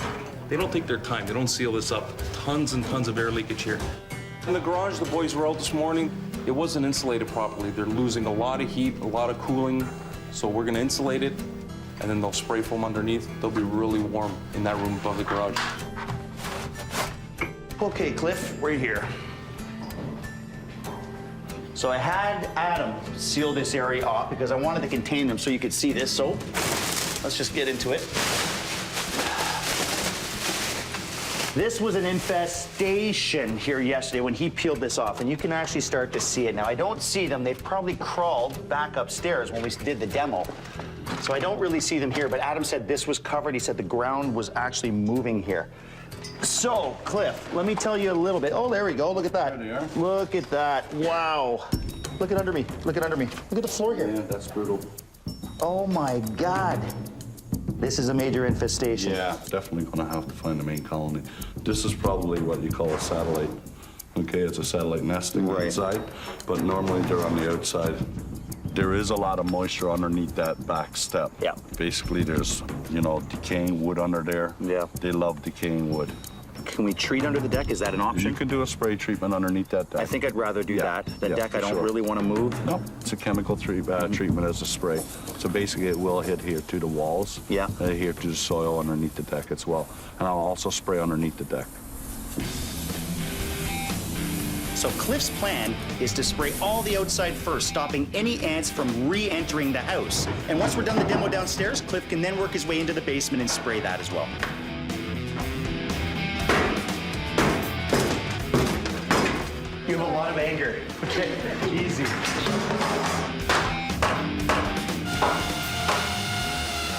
They don't take their time, they don't seal this up. Tons and tons of air leakage here. In the garage, the boys were out this morning. It wasn't insulated properly. They're losing a lot of heat, a lot of cooling. So we're gonna insulate it, and then they'll spray foam underneath. They'll be really warm in that room above the garage. Okay, Cliff, right here. So I had Adam seal this area off because I wanted to contain them so you could see this. So let's just get into it. This was an infestation here yesterday when he peeled this off, and you can actually start to see it. Now, I don't see them. They probably crawled back upstairs when we did the demo. So I don't really see them here, but Adam said this was covered. He said the ground was actually moving here. So, Cliff, let me tell you a little bit. Oh, there we go. Look at that. There they are. Look at that. Wow. Look at under me. Look at under me. Look at the floor here. Yeah, that's brutal. Oh, my God. This is a major infestation. Yeah, definitely gonna have to find the main colony. This is probably what you call a satellite. Okay, it's a satellite nesting inside, but normally they're on the outside. There is a lot of moisture underneath that back step. Yeah. Basically, there's, you know, decaying wood under there. Yeah. They love decaying wood. Can we treat under the deck? Is that an option? You can do a spray treatment underneath that deck. I think I'd rather do that. The deck I don't sure. really want to move. No, it's a chemical treatment as a spray. So basically it will hit here to the walls. Yeah. Here to the soil underneath the deck as well. And I'll also spray underneath the deck. So Cliff's plan is to spray all the outside first, stopping any ants from re-entering the house. And once we're done the demo downstairs, Cliff can then work his way into the basement and spray that as well. You have a lot of anger. Okay, easy.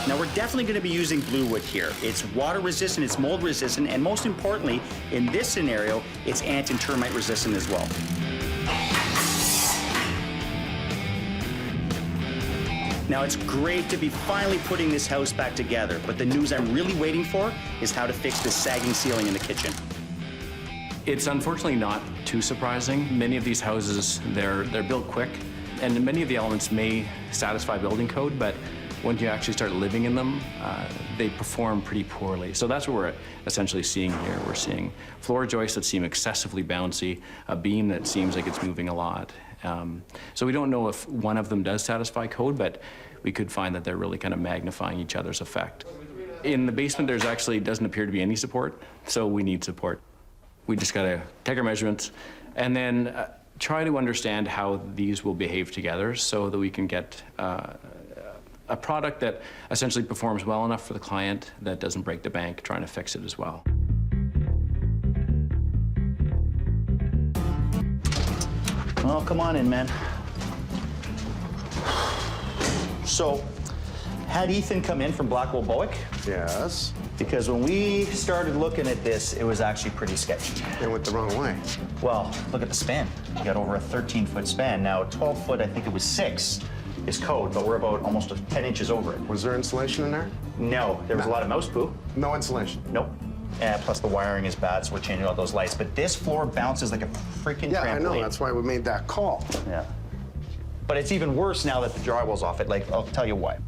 Now we're definitely going to be using blue wood here. It's water resistant, it's mold resistant, and most importantly, in this scenario, it's ant and termite resistant as well. Now it's great to be finally putting this house back together, but the news I'm really waiting for is how to fix this sagging ceiling in the kitchen. It's unfortunately not too surprising. Many of these houses, they're built quick, and many of the elements may satisfy building code, but when you actually start living in them, they perform pretty poorly. So that's what we're essentially seeing here. We're seeing floor joists that seem excessively bouncy, a beam that seems like it's moving a lot. So we don't know if one of them does satisfy code, but we could find that they're really kind of magnifying each other's effect. In the basement, there's actually doesn't appear to be any support, so we need support. We just gotta take our measurements and then try to understand how these will behave together so that we can get a product that essentially performs well enough for the client that doesn't break the bank trying to fix it as well. Well, come on in, man. So, had Ethan come in from Blackwell Bowick? Yes. Because when we started looking at this, it was actually pretty sketchy. It went the wrong way. Well, look at the span. You got over a 13-foot span. Now, 12 foot, I think it was 6, is code, but we're about almost 10 inches over it. Was there insulation in there? No, there was a lot of mouse poo. No insulation? Nope. Plus the wiring is bad, so we're changing all those lights. But this floor bounces like a freaking trampoline. Yeah, I know. That's why we made that call. Yeah. But it's even worse now that the drywall's off it. Like, I'll tell you why.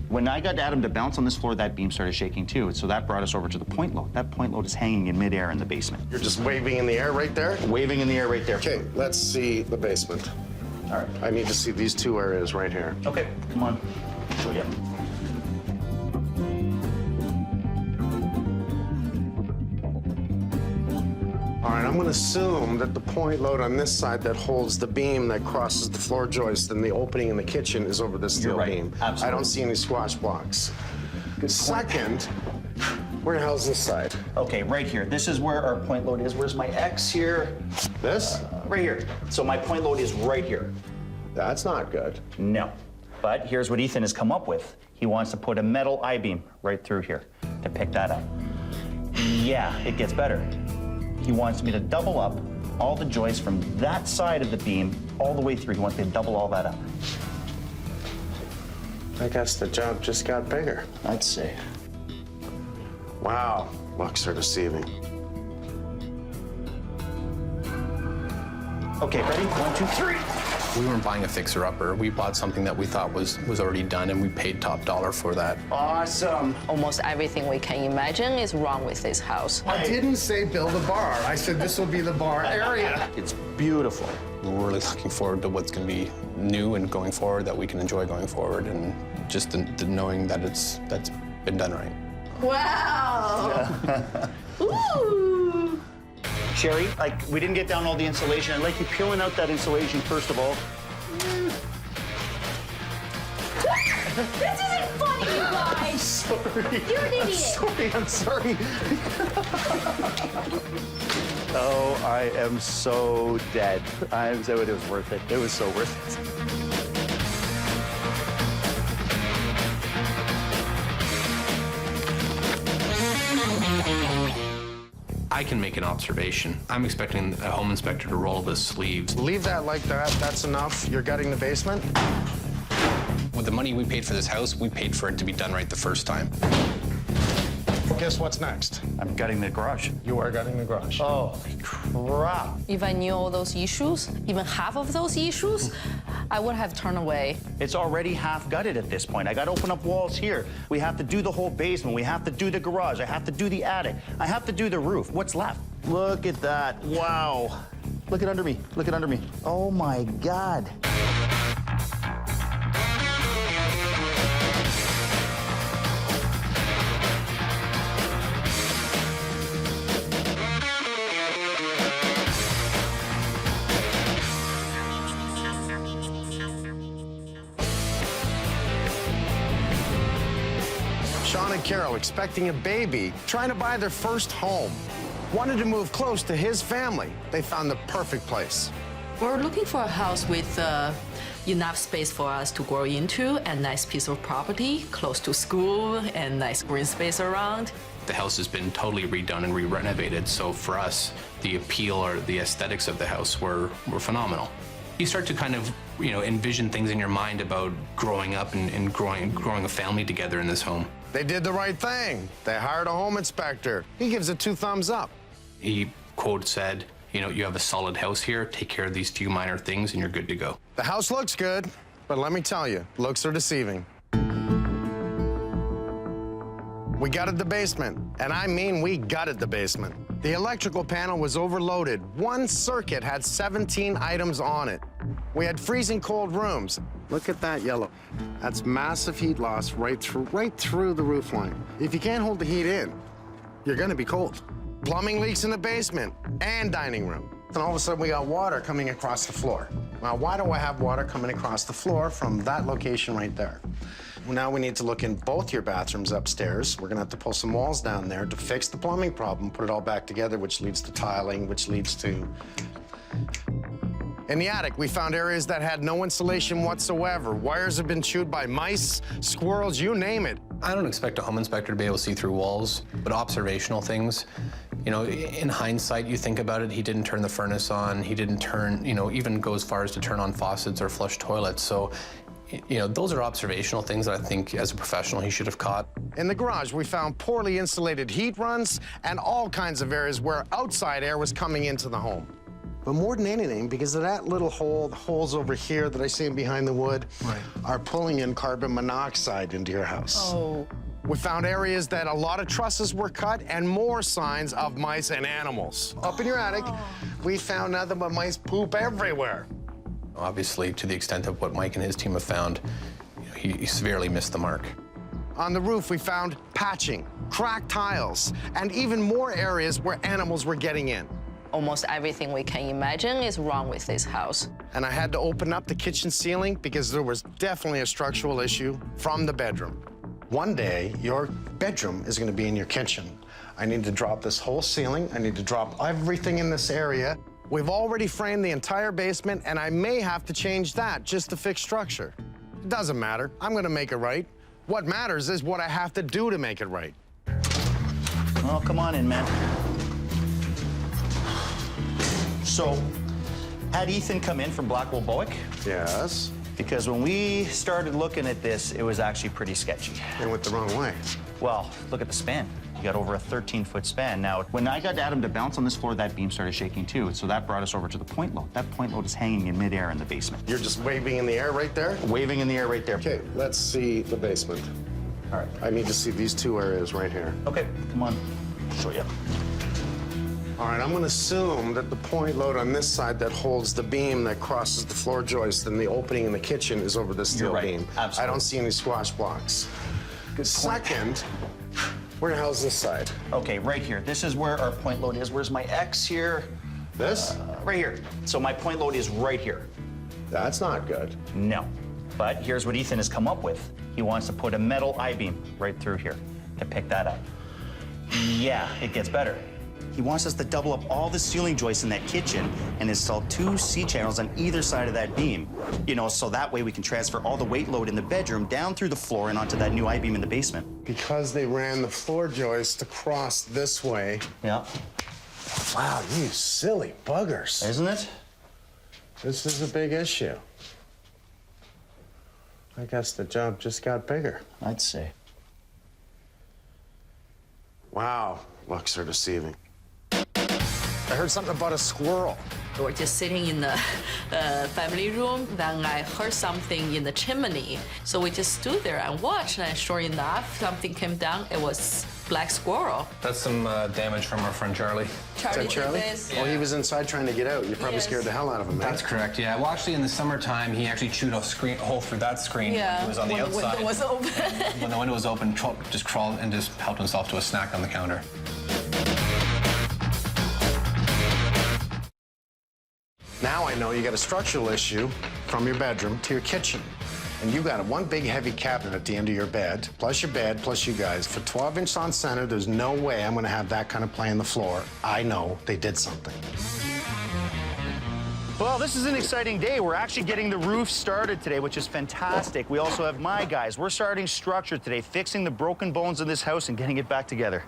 When I got Adam to bounce on this floor, that beam started shaking too. So that brought us over to the point load. That point load is hanging in midair in the basement. You're just waving in the air right there? Waving in the air right there. Okay, let's see the basement. All right. I need to see these two areas right here. Okay, come on. Show you. All right, I'm going to assume that the point load on this side that holds the beam that crosses the floor joist and the opening in the kitchen is over this steel beam. Absolutely. I don't see any squash blocks. Second, where the hell's this side? Okay, right here. This is where our point load is. Where's my X here? This? Right here. So my point load is right here. That's not good. No. But here's what Ethan has come up with. He wants to put a metal I-beam right through here to pick that up. Yeah, it gets better. He wants me to double up all the joists from that side of the beam all the way through. He wants me to double all that up. I guess the job just got bigger. I'd say. Wow, looks are deceiving. Okay, ready? 1, 2, 3. We weren't buying a fixer-upper. We bought something that we thought was already done, and we paid top dollar for that. Awesome. Almost everything we can imagine is wrong with this house. I didn't say build a bar. I said this will be the bar area. It's beautiful. We're really looking forward to what's going to be new and going forward, that we can enjoy going forward, and just the knowing that that's been done right. Wow! Ooh! Sherry, like, we didn't get down all the insulation. I'd like you peeling out that insulation first of all. This isn't funny, you guys. Sorry. You're an idiot. I'm sorry. Oh, I am so dead. It was worth it. It was so worth it. I can make an observation. I'm expecting a home inspector to roll up his sleeves. Leave that like that. That's enough. You're gutting the basement? With the money we paid for this house, we paid for it to be done right the first time. Guess what's next? I'm gutting the garage. You are gutting the garage. Oh, crap. If I knew all those issues, even half of those issues, I would have turned away. It's already half gutted at this point. I got to open up walls here. We have to do the whole basement. We have to do the garage. I have to do the attic. I have to do the roof. What's left? Look at that. Wow. Look at under me. Look at under me. Oh, my God. Sean and Carol expecting a baby, trying to buy their first home. Wanted to move close to his family. They found the perfect place. We're looking for a house with enough space for us to grow into, and nice piece of property, close to school, and nice green space around. The house has been totally redone and re-renovated, so for us, the appeal or the aesthetics of the house were phenomenal. You start to kind of, envision things in your mind about growing up and growing a family together in this home. They did the right thing. They hired a home inspector. He gives it 2 thumbs up. He, quote, said, you have a solid house here, take care of these few minor things, and you're good to go. The house looks good, but let me tell you, looks are deceiving. We gutted the basement, and I mean we gutted the basement. The electrical panel was overloaded. One circuit had 17 items on it. We had freezing cold rooms. Look at that yellow. That's massive heat loss right through the roof line. If you can't hold the heat in, you're gonna be cold. Plumbing leaks in the basement and dining room. Then all of a sudden we got water coming across the floor. Now, why do I have water coming across the floor from that location right there? Well, now we need to look in both your bathrooms upstairs. We're gonna have to pull some walls down there to fix the plumbing problem, put it all back together, which leads to tiling, which leads to... In the attic, we found areas that had no insulation whatsoever. Wires have been chewed by mice, squirrels, you name it. I don't expect a home inspector to be able to see through walls, but observational things, in hindsight, you think about it, he didn't turn the furnace on, he didn't turn, even go as far as to turn on faucets or flush toilets. So, those are observational things that I think as a professional he should have caught. In the garage, we found poorly insulated heat runs and all kinds of areas where outside air was coming into the home. But more than anything, because of that little hole, the holes over here that I see behind the wood are pulling in carbon monoxide into your house. Oh. We found areas that a lot of trusses were cut and more signs of mice and animals. Up in your attic, we found nothing but mice poop everywhere. Obviously, to the extent of what Mike and his team have found, he severely missed the mark. On the roof, we found patching, cracked tiles, and even more areas where animals were getting in. Almost everything we can imagine is wrong with this house. And I had to open up the kitchen ceiling because there was definitely a structural issue from the bedroom. One day, your bedroom is going to be in your kitchen. I need to drop this whole ceiling. I need to drop everything in this area. We've already framed the entire basement, and I may have to change that just to fix structure. It doesn't matter. I'm going to make it right. What matters is what I have to do to make it right. Oh, come on in, man. So, had Ethan come in from Blackwell Bowick? Yes. Because when we started looking at this, it was actually pretty sketchy. It went the wrong way. Well, look at the span. You got over a 13-foot span. Now, when I got Adam to bounce on this floor, that beam started shaking too. So that brought us over to the point load. That point load is hanging in midair in the basement. You're just waving in the air right there? Waving in the air right there. Okay, let's see the basement. All right. I need to see these two areas right here. Okay, come on. I'll show you. All right, I'm gonna assume that the point load on this side that holds the beam that crosses the floor joist and the opening in the kitchen is over this steel You're right. beam. Absolutely. I don't see any squash blocks. Good point. Second, where the hell's this side? Okay, right here. This is where our point load is. Where's my X here? This? Right here. So my point load is right here. That's not good. No. But here's what Ethan has come up with. He wants to put a metal I-beam right through here to pick that up. Yeah, it gets better. He wants us to double up all the ceiling joists in that kitchen and install 2 C-channels on either side of that beam. You know, so that way we can transfer all the weight load in the bedroom down through the floor and onto that new I-beam in the basement. Because they ran the floor joist across this way. Yeah. Wow, you silly buggers. Isn't it? This is a big issue. I guess the job just got bigger. I'd say. Wow, looks are deceiving. I heard something about a squirrel. We were just sitting in the family room, then I heard something in the chimney. So we just stood there and watched, and sure enough, something came down. It was black squirrel. That's some damage from our friend Charlie. Charlie Is that Charlie? did this. Well, he was inside trying to get out. You probably Yes. scared the hell out of him, man. That's correct, yeah. Well, actually, in the summertime, he actually chewed a hole through that screen. Yeah, It was on the when outside. the window was open. When the window was open, just crawled and just helped himself to a snack on the counter. Now I know you got a structural issue from your bedroom to your kitchen. And you got one big heavy cabinet at the end of your bed, plus your bed, plus you guys. For 12-inch on center, there's no way I'm gonna have that kind of play on the floor. I know they did something. Well, this is an exciting day. We're actually getting the roof started today, which is fantastic. We also have my guys. We're starting structure today, fixing the broken bones of this house and getting it back together.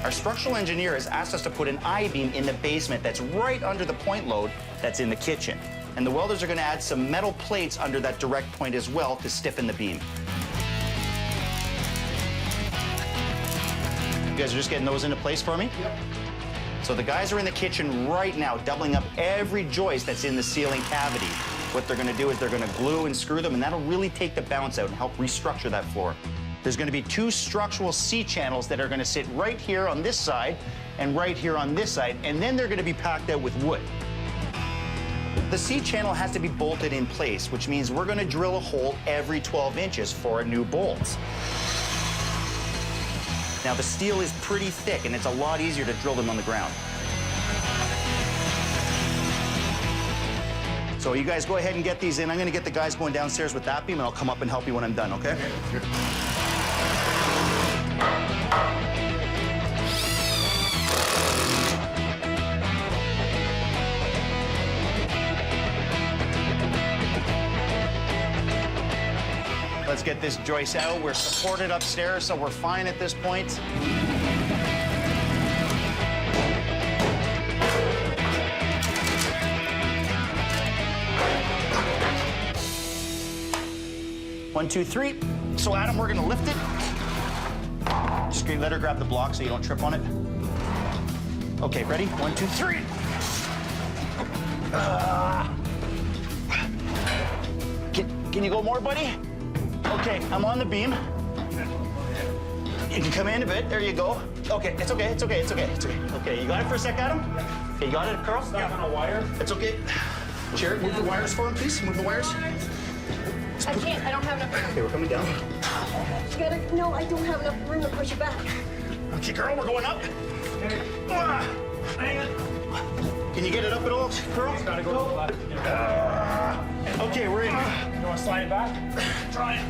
Our structural engineer has asked us to put an I-beam in the basement that's right under the point load that's in the kitchen. And the welders are going to add some metal plates under that direct point as well to stiffen the beam. You guys are just getting those into place for me? Yep. So the guys are in the kitchen right now, doubling up every joist that's in the ceiling cavity. What they're going to do is they're going to glue and screw them, and that'll really take the bounce out and help restructure that floor. There's going to be 2 structural C-channels that are going to sit right here on this side and right here on this side, and then they're going to be packed out with wood. The C-channel has to be bolted in place, which means we're going to drill a hole every 12 inches for a new bolt. Now, the steel is pretty thick, and it's a lot easier to drill them on the ground. So you guys go ahead and get these in. I'm going to get the guys going downstairs with that beam, and I'll come up and help you when I'm done, okay? Let's get this joist out. We're supported upstairs, so we're fine at this point. One, two, three. So, Adam, we're gonna lift it. Just gonna let her grab the block so you don't trip on it. Okay, ready? 1, 2, 3. Can you go more, buddy? Okay, I'm on the beam. You can come in a bit. There you go. Okay, it's okay, it's okay, it's okay, it's okay. Okay, you got it for a sec, Adam? Okay, you got it, Carl? Stuck on a wire. It's okay. Sherry, move the wires for him, please. Move the wires. I can't. I don't have enough room. Okay, we're coming down. No, I don't have enough room to push it back. Okay, girl, we're going up. Can you get it up at all, girl? It's gotta go to the left. Okay, we're in. You want to slide it back? Try it.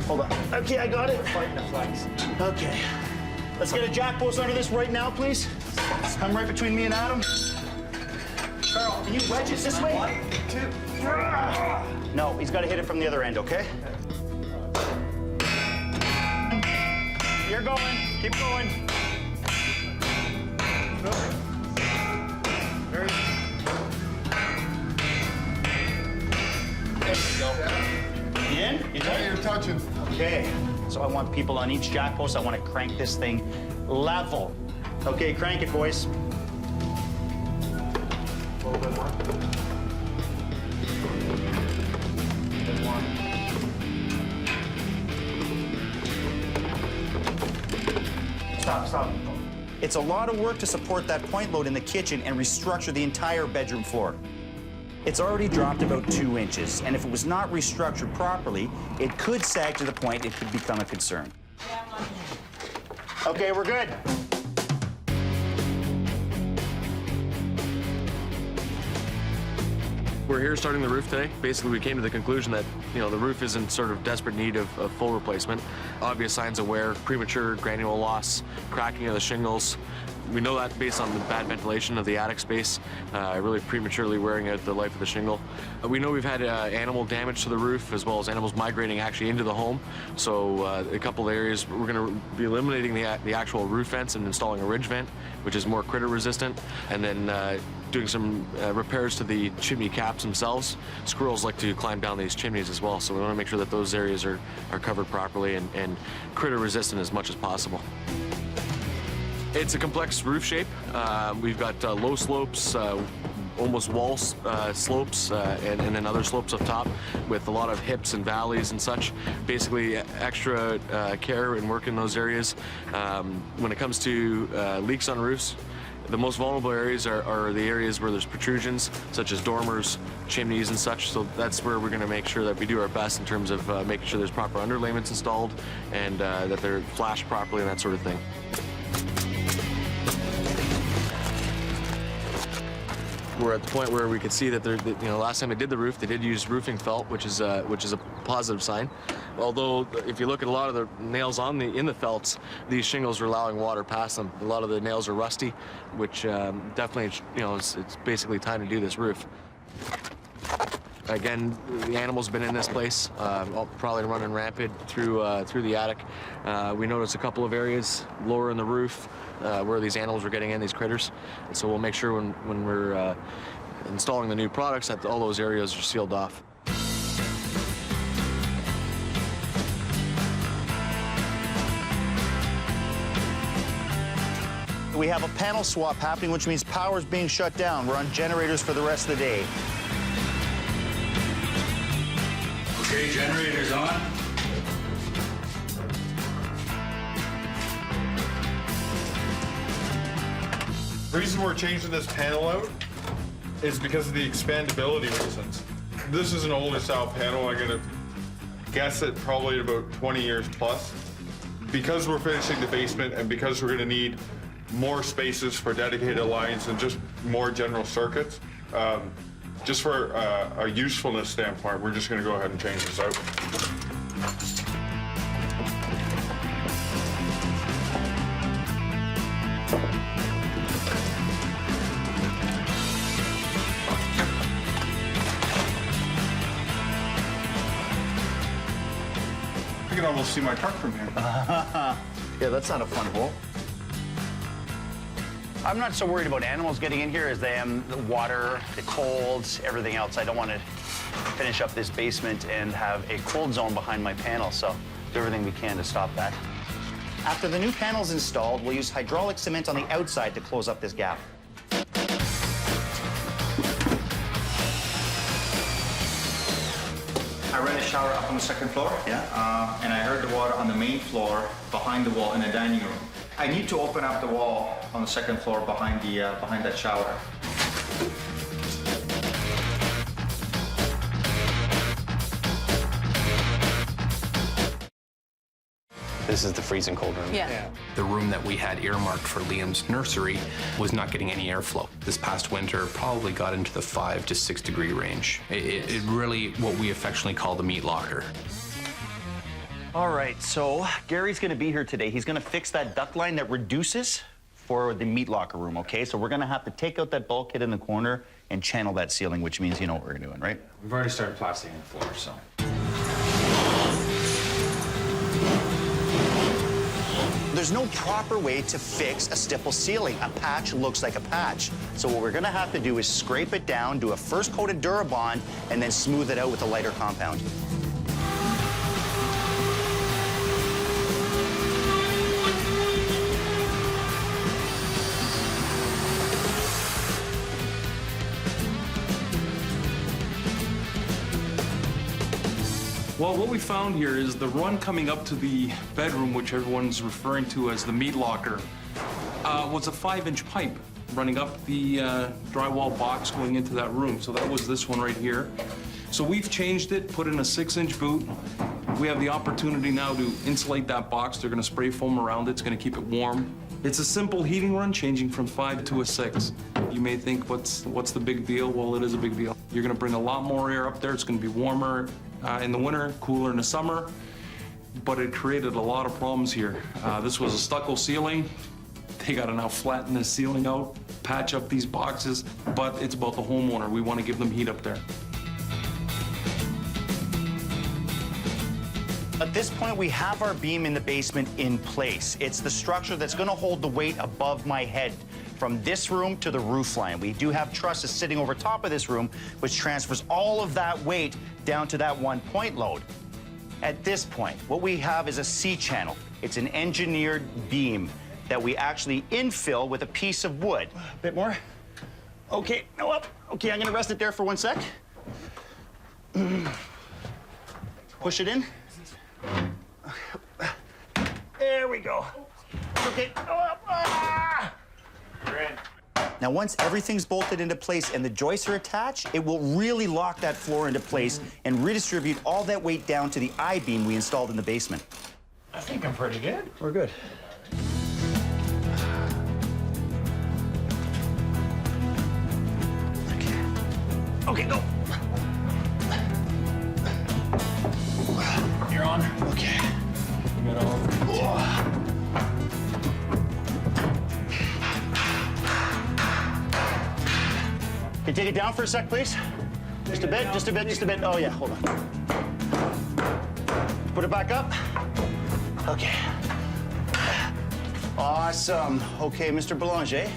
Hold on. Okay, I got it. Fighting the flex. Okay. Let's get a jack post under this right now, please. Come right between me and Adam. Carl, can you wedge it this way? 1, 2, 3. No, he's got to hit it from the other end, okay? You're going. Keep going. Very. There you go. In? Yeah, you're touching. Okay. So I want people on each jack post. I want to crank this thing level. Okay, crank it, boys. A little bit more. Bit more. Stop. It's a lot of work to support that point load in the kitchen and restructure the entire bedroom floor. It's already dropped about 2 inches, and if it was not restructured properly, it could sag to the point it could become a concern. Okay, we're good. We're here starting the roof today. Basically, we came to the conclusion that, the roof is in sort of desperate need of full replacement. Obvious signs of wear, premature granule loss, cracking of the shingles. We know that based on the bad ventilation of the attic space, really prematurely wearing out the life of the shingle. We know we've had animal damage to the roof, as well as animals migrating actually into the home. So a couple of areas, we're going to be eliminating the actual roof vents and installing a ridge vent, which is more critter resistant, and then doing some repairs to the chimney caps themselves. Squirrels like to climb down these chimneys as well, so we want to make sure that those areas are covered properly and critter resistant as much as possible. It's a complex roof shape. We've got low slopes, almost wall slopes, and then other slopes up top with a lot of hips and valleys and such. Basically, extra care and work in those areas. When it comes to leaks on roofs, the most vulnerable areas are the areas where there's protrusions, such as dormers, chimneys, and such. So that's where we're going to make sure that we do our best in terms of making sure there's proper underlayments installed and that they're flashed properly and that sort of thing. We're at the point where we could see that last time they did the roof, they did use roofing felt, which is a positive sign. Although, if you look at a lot of the nails in the felts, these shingles are allowing water past them. A lot of the nails are rusty, which definitely, it's basically time to do this roof. Again, the animals have been in this place, probably running rampant through the attic. We noticed a couple of areas lower in the roof where these animals were getting in, these critters. And so we'll make sure when we're installing the new products that all those areas are sealed off. We have a panel swap happening, which means power's being shut down. We're on generators for the rest of the day. Okay, generators on. The reason we're changing this panel out is because of the expandability reasons. This is an older style panel. I'm gonna guess it probably about 20 years plus. Because we're finishing the basement and because we're gonna need more spaces for dedicated lines and just more general circuits, just for a usefulness standpoint, we're just gonna go ahead and change this out. I can almost see my truck from here. Yeah, that's not a fun hole. I'm not so worried about animals getting in here as I am the water, the cold, everything else. I don't want to finish up this basement and have a cold zone behind my panel, so do everything we can to stop that. After the new panel's installed, we'll use hydraulic cement on the outside to close up this gap. I ran a shower up on the second floor. Yeah. And I heard the water on the main floor behind the wall in the dining room. I need to open up the wall on the second floor behind that shower. This is the freezing cold room. Yeah. The room that we had earmarked for Liam's nursery was not getting any airflow. This past winter probably got into the 5 to 6 degree range. It really, what we affectionately call the meat locker. All right, so Gary's gonna be here today. He's gonna fix that duct line that reduces for the meat locker room, okay? So we're gonna have to take out that bulkhead in the corner and channel that ceiling, which means you know what we're doing, right? We've already started plastering the floor, so. There's no proper way to fix a stipple ceiling. A patch looks like a patch. So what we're gonna have to do is scrape it down, do a first coat of Durabond, and then smooth it out with a lighter compound. Well, what we found here is the run coming up to the bedroom, which everyone's referring to as the meat locker, was a 5-inch pipe running up the drywall box going into that room. So that was this one right here. So we've changed it, put in a 6-inch boot. We have the opportunity now to insulate that box. They're gonna spray foam around it. It's gonna keep it warm. It's a simple heating run, changing from 5 to a 6. You may think, what's the big deal? Well, it is a big deal. You're gonna bring a lot more air up there. It's gonna be warmer in the winter, cooler in the summer, but it created a lot of problems here. This was a stucco ceiling. They gotta now flatten this ceiling out, patch up these boxes, but it's about the homeowner. We wanna give them heat up there. At this point, we have our beam in the basement in place. It's the structure that's gonna hold the weight above my head from this room to the roof line. We do have trusses sitting over top of this room, which transfers all of that weight down to that one point load. At this point, what we have is a C-channel. It's an engineered beam that we actually infill with a piece of wood. A bit more. Okay, no up. Okay, I'm gonna rest it there for 1 sec. Push it in. There we go. Okay. Now, once everything's bolted into place and the joists are attached, it will really lock that floor into place and redistribute all that weight down to the I-beam we installed in the basement. I think I'm pretty good. We're good. Okay, go. You're on. Okay. You got all. Can you take it down for a sec, please? Just a bit, just a bit, just a bit. Oh, yeah, hold on. Put it back up. Okay. Awesome. Okay, Mr. Boulanger,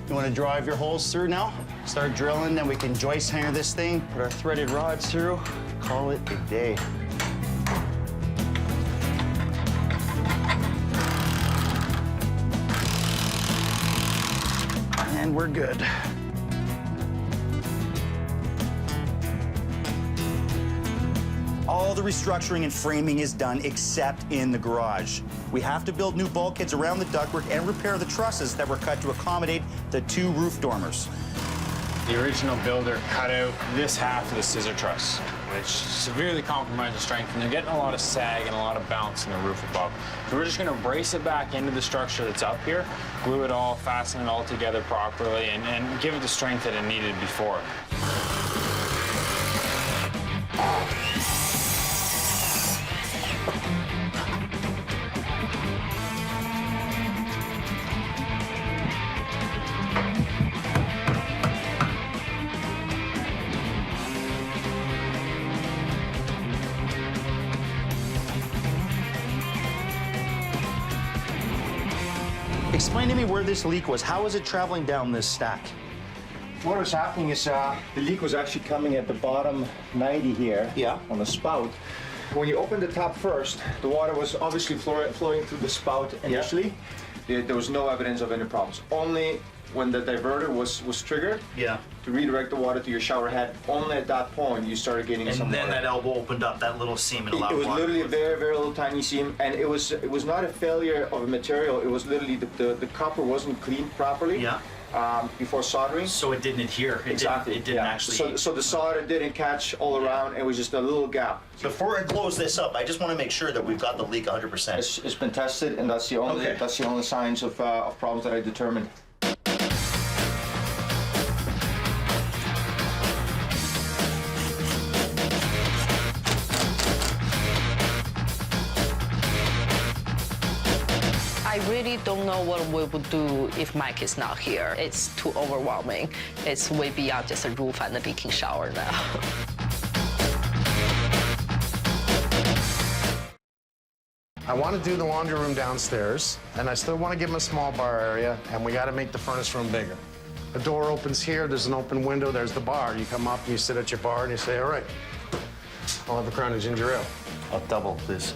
you want to drive your holes through now? Start drilling, then we can joist hanger this thing, put our threaded rods through, call it a day. And we're good. All the restructuring and framing is done except in the garage. We have to build new bulkheads around the ductwork and repair the trusses that were cut to accommodate the 2 roof dormers. The original builder cut out this half of the scissor truss, which severely compromised the strength, and they're getting a lot of sag and a lot of bounce in the roof above. So we're just gonna brace it back into the structure that's up here, glue it all, fasten it all together properly, and give it the strength that it needed before. Explain to me where this leak was. How was it traveling down this stack? What was happening is the leak was actually coming at the bottom 90 here on the spout. When you opened the top first, the water was obviously flowing through the spout initially. There was no evidence of any problems. Only when the diverter was triggered to redirect the water to your shower head, only at that point you started getting some water. And then that elbow opened up, that little seam, and allowed water. It was literally a very, very little tiny seam, and it was not a failure of a material. It was literally the copper wasn't cleaned properly. Before soldering. So it didn't adhere. Exactly. It didn't actually. So the solder didn't catch all around. It was just a little gap. Before I close this up, I just want to make sure that we've got the leak 100%. It's been tested, and that's the only signs of problems that I determined. I really don't know what we would do if Mike is not here. It's too overwhelming. It's way beyond just a roof and a leaking shower now. I want to do the laundry room downstairs, and I still want to give him a small bar area, and we got to make the furnace room bigger. The door opens here, there's an open window, there's the bar. You come up and you sit at your bar and you say, all right, I'll have a crown of ginger ale. I'll double, please.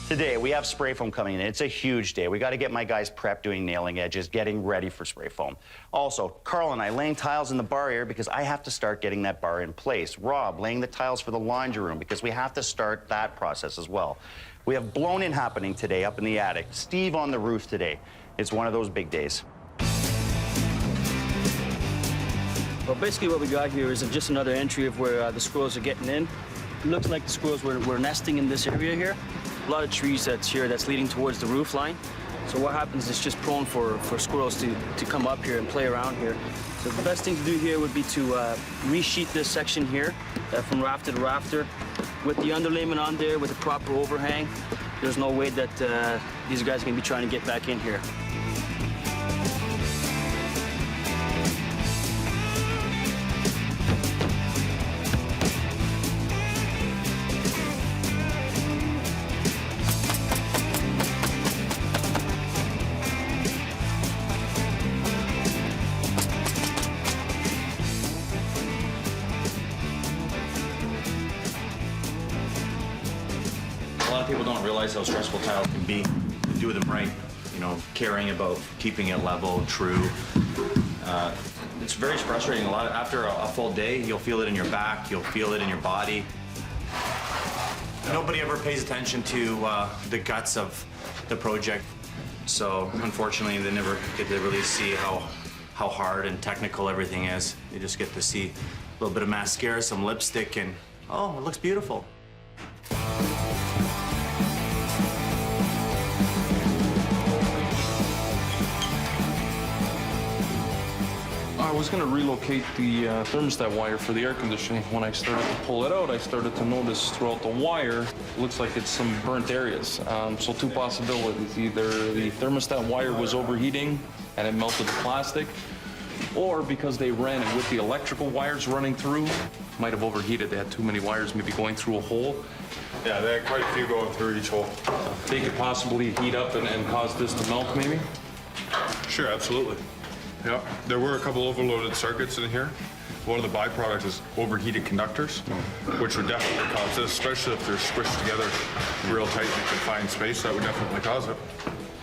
Today, we have spray foam coming in. It's a huge day. We got to get my guys prepped, doing nailing edges, getting ready for spray foam. Also, Carl and I laying tiles in the bar area because I have to start getting that bar in place. Rob laying the tiles for the laundry room because we have to start that process as well. We have blown in happening today up in the attic. Steve on the roof today. It's one of those big days. Well, basically what we got here is just another entry of where the squirrels are getting in. It looks like the squirrels were nesting in this area here. A lot of trees that's here that's leading towards the roof line. So what happens is just prone for squirrels to come up here and play around here. So the best thing to do here would be to resheet this section here from rafter to rafter. With the underlayment on there, with the proper overhang, there's no way that these guys are gonna be trying to get back in here. A lot of people don't realize how stressful tiles can be. To do them right, you know, caring about keeping it level, true. It's very frustrating. After a full day, you'll feel it in your back, you'll feel it in your body. Nobody ever pays attention to the guts of the project. So unfortunately, they never get to really see how hard and technical everything is. You just get to see a little bit of mascara, some lipstick, and oh, it looks beautiful. I was going to relocate the thermostat wire for the air conditioning. When I started to pull it out, I started to notice throughout the wire, it looks like it's some burnt areas. So two possibilities. Either the thermostat wire was overheating and it melted the plastic, or because they ran it with the electrical wires running through, might have overheated. They had too many wires maybe going through a hole. Yeah, they had quite a few going through each hole. They could possibly heat up and cause this to melt maybe? Sure, absolutely. Yeah, there were a couple overloaded circuits in here. One of the byproducts is overheated conductors, which would definitely cause this, especially if they're squished together real tight in a confined space. That would definitely cause it.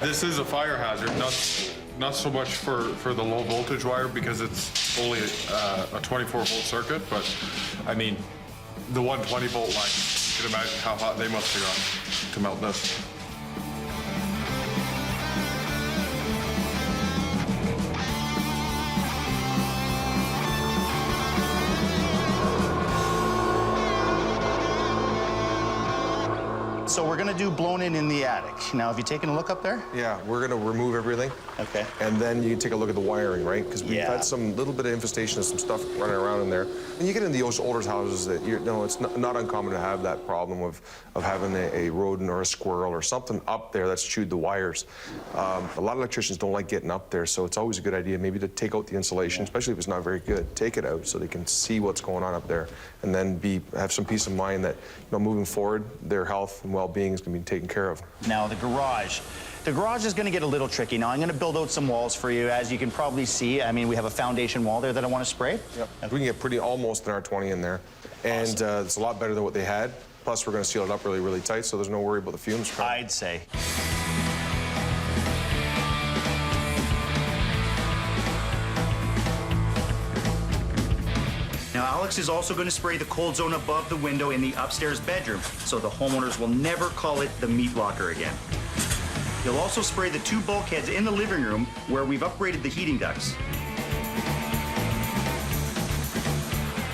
This is a fire hazard, not so much for the low voltage wire because it's only a 24-volt circuit, but I mean, the 120-volt line, you can imagine how hot they must have gotten to melt this. So we're gonna do blown in the attic. Now, have you taken a look up there? Yeah, we're gonna remove everything. Okay. And then you can take a look at the wiring, right? Because we've had some little bit of infestation of some stuff running around in there. And you get into those older houses that it's not uncommon to have that problem of having a rodent or a squirrel or something up there that's chewed the wires. A lot of electricians don't like getting up there, so it's always a good idea maybe to take out the insulation, especially if it's not very good. Take it out so they can see what's going on up there, and then have some peace of mind that moving forward, their health and well-being is going to be taken care of. Now, the garage. The garage is going to get a little tricky. Now, I'm going to build out some walls for you. As you can probably see, I mean, we have a foundation wall there that I want to spray. Yep. We can get almost an R20 in there. And it's a lot better than what they had. Plus, we're going to seal it up really, really tight, so there's no worry about the fumes. I'd say. Now, Alex is also going to spray the cold zone above the window in the upstairs bedroom, so the homeowners will never call it the meat locker again. He'll also spray the two bulkheads in the living room where we've upgraded the heating ducts.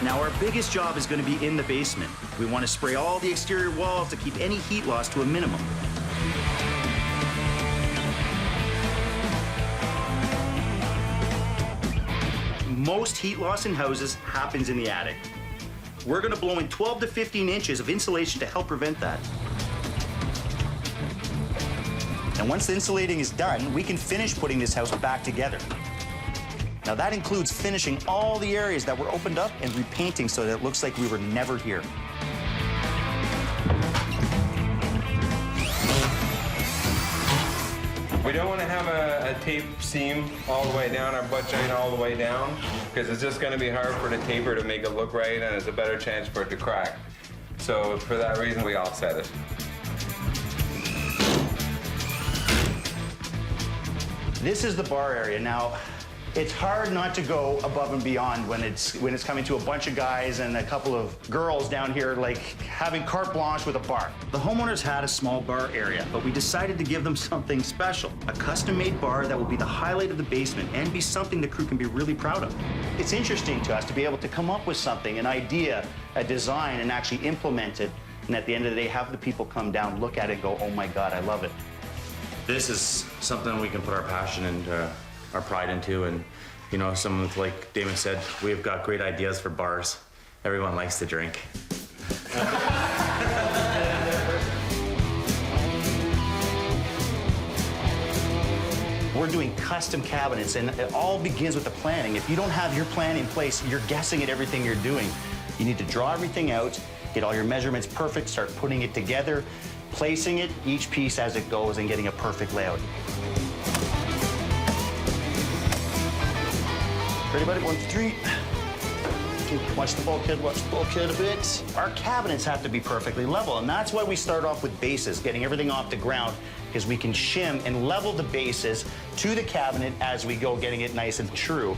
Now, our biggest job is going to be in the basement. We want to spray all the exterior walls to keep any heat loss to a minimum. Most heat loss in houses happens in the attic. We're going to blow in 12 to 15 inches of insulation to help prevent that. And once the insulating is done, we can finish putting this house back together. Now that includes finishing all the areas that were opened up and repainting so that it looks like we were never here. We don't want to have a tape seam all the way down, our butt joint all the way down, because it's just going to be hard for the taper to make it look right, and there's a better chance for it to crack. So for that reason, we offset it. This is the bar area. Now, it's hard not to go above and beyond when it's coming to a bunch of guys and a couple of girls down here, like having carte blanche with a bar. The homeowners had a small bar area, but we decided to give them something special. A custom-made bar that will be the highlight of the basement and be something the crew can be really proud of. It's interesting to us to be able to come up with something, an idea, a design, and actually implement it. And at the end of the day, have the people come down, look at it, and go, oh my God, I love it. This is something we can put our passion and our pride into, and you know, some, like Damon said, we've got great ideas for bars. Everyone likes to drink. We're doing custom cabinets, and it all begins with the planning. If you don't have your plan in place, you're guessing at everything you're doing. You need to draw everything out, get all your measurements perfect, start putting it together, placing it, each piece as it goes, and getting a perfect layout. Ready, buddy? 1, 2, 3. Watch the bulkhead a bit. Our cabinets have to be perfectly level, and that's why we start off with bases, getting everything off the ground, because we can shim and level the bases to the cabinet as we go, getting it nice and true.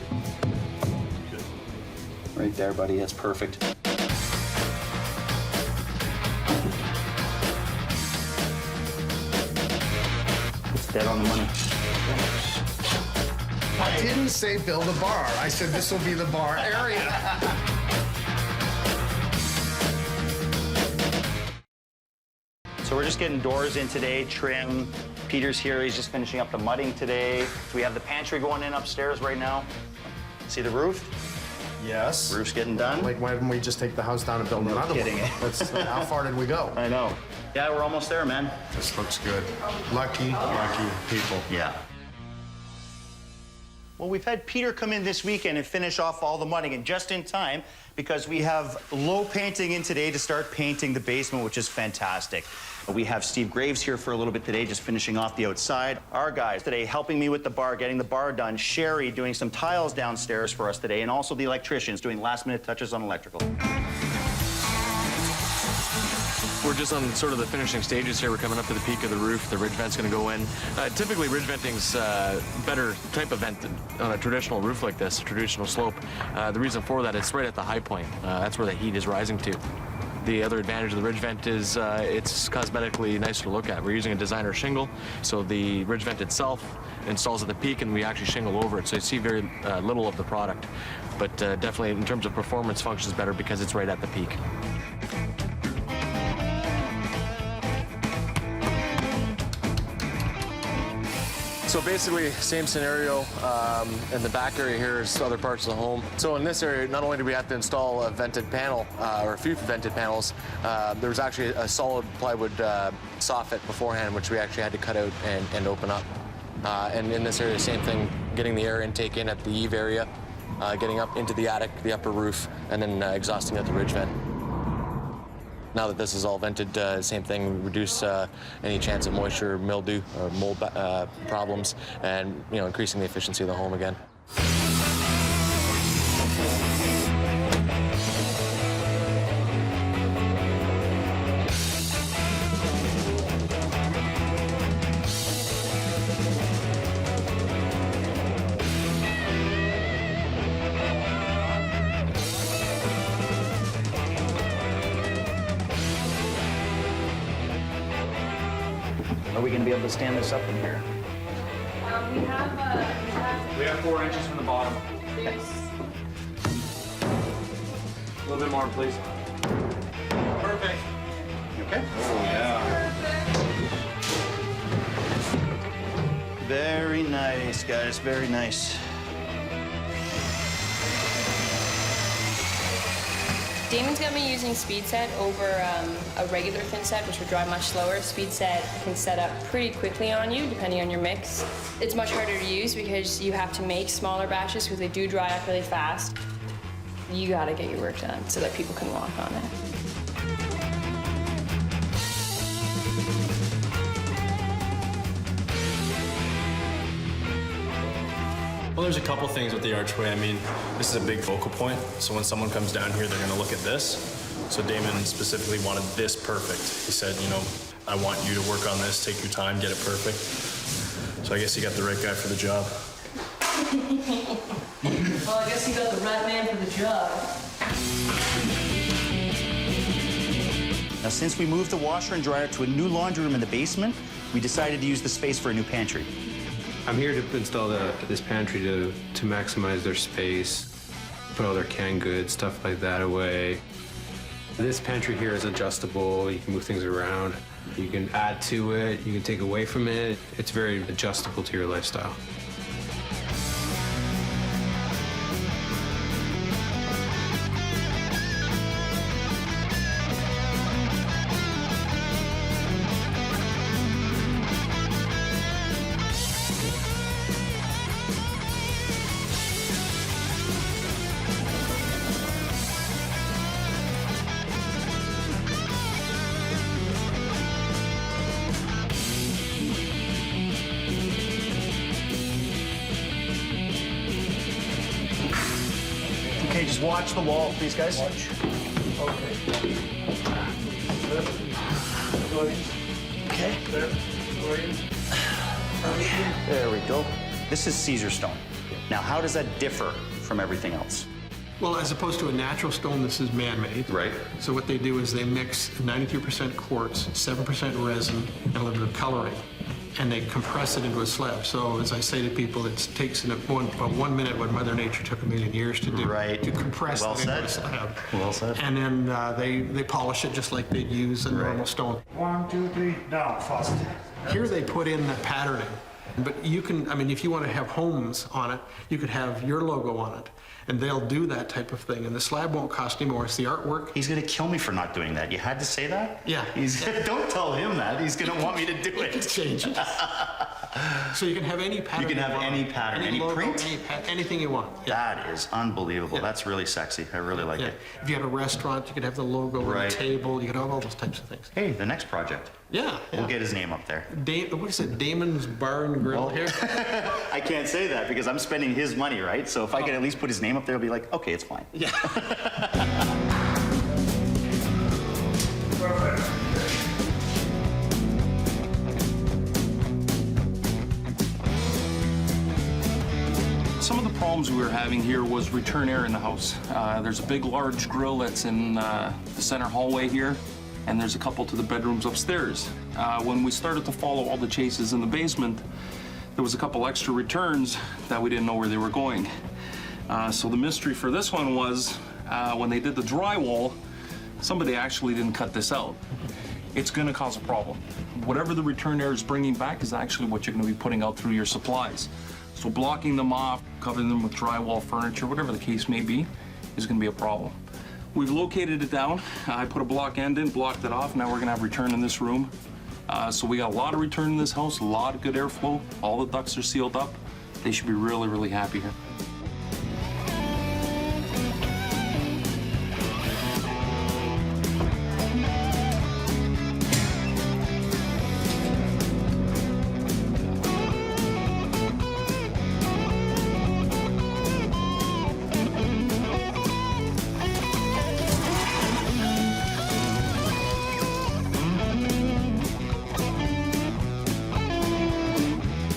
Right there, buddy, that's perfect. It's dead on the money. I didn't say build a bar. I said this will be the bar area. So we're just getting doors in today, trim. Peter's here, he's just finishing up the mudding today. We have the pantry going in upstairs right now. See the roof? Yes. Roof's getting done. Like, why didn't we just take the house down and build another kidding. one? How far did we go? I know. Yeah, we're almost there, man. This looks good. Lucky people. Yeah. Well, we've had Peter come in this weekend and finish off all the mudding, and just in time, because we have low painting in today to start painting the basement, which is fantastic. We have Steve Graves here for a little bit today, just finishing off the outside. Our guys today helping me with the bar, getting the bar done. Sherry doing some tiles downstairs for us today, and also the electricians doing last-minute touches on electrical. We're just on sort of the finishing stages here. We're coming up to the peak of the roof. The ridge vent's going to go in. Typically, ridge venting's better type of vent than on a traditional roof like this, a traditional slope. The reason for that, it's right at the high point. That's where the heat is rising to. The other advantage of the ridge vent is it's cosmetically nicer to look at. We're using a designer shingle, so the ridge vent itself installs at the peak, and we actually shingle over it, so you see very little of the product. But definitely, in terms of performance, functions better because it's right at the peak. So basically, same scenario in the back area here as other parts of the home. So in this area, not only do we have to install a vented panel, or a few vented panels, there was actually a solid plywood soffit beforehand, which we actually had to cut out and open up. And in this area, same thing, getting the air intake in at the eave area, getting up into the attic, the upper roof, and then exhausting at the ridge vent. Now that this is all vented, same thing, reduce any chance of moisture, mildew, or mold problems, and increasing the efficiency of the home again. Are we going to be able to stand this up in here? We have 4 inches from the bottom. A little bit more, please. Perfect. Okay. Oh, yeah. Very nice, guys, very nice. Damon's got me using speed set over a regular thin set, which would dry much slower. Speed set can set up pretty quickly on you, depending on your mix. It's much harder to use because you have to make smaller batches because they do dry up really fast. You gotta get your work done so that people can walk on it. Well, there's a couple things with the archway. I mean, this is a big focal point, so when someone comes down here, they're gonna look at this. So Damon specifically wanted this perfect. He said, I want you to work on this, take your time, get it perfect. So I guess you got the right guy for the job. Well, I guess you got the right man for the job. Now, since we moved the washer and dryer to a new laundry room in the basement, we decided to use the space for a new pantry. I'm here to install this pantry to maximize their space, put all their canned goods, stuff like that away. This pantry here is adjustable. You can move things around. You can add to it. You can take away from it. It's very adjustable to your lifestyle. Okay, just watch the wall, please, guys. Okay. Okay. There we go. This is Caesar stone. Now, how does that differ from everything else? Well, as opposed to a natural stone, this is man-made. Right. So what they do is they mix 93% quartz, 7% resin, and a little bit of coloring, and they compress it into a slab. So as I say to people, it takes about 1 minute what Mother Nature took 1,000,000 years to do. Right. To compress Well it into said. a slab. Well said. And then they polish it just like they'd use a normal stone. 1, 2, 3, down, fast. Here they put in the patterning. But you can, I mean, if you want to have Holmes on it, you could have your logo on it. And they'll do that type of thing. And the slab won't cost any more. It's the artwork. He's gonna kill me for not doing that. You had to say that? Yeah. Don't tell him that. He's gonna want me to do it. Change it. So you can have any pattern. You can have any pattern, any logo, print? anything you want. Yeah. That is unbelievable. Yeah. That's really sexy. I really like it. If you had a restaurant, you could have the logo on Right. the table. You could have all those types of things. Hey, the next project. Yeah. We'll get his name up there. What is it? Damon's Bar and Grill here? I can't say that because I'm spending his money, right? So if I could at least put his name up there, I'll be like, okay, it's fine. Yeah. Some of the problems we were having here was return air in the house. There's a big, large grill that's in the center hallway here, and there's a couple to the bedrooms upstairs. When we started to follow all the chases in the basement, there was a couple extra returns that we didn't know where they were going. So the mystery for this one was when they did the drywall, somebody actually didn't cut this out. It's gonna cause a problem. Whatever the return air is bringing back is actually what you're gonna be putting out through your supplies. So blocking them off, covering them with drywall furniture, whatever the case may be, is gonna be a problem. We've located it down. I put a block end in, blocked it off. Now we're gonna have return in this room. So we got a lot of return in this house, a lot of good airflow. All the ducts are sealed up. They should be really, really happy here.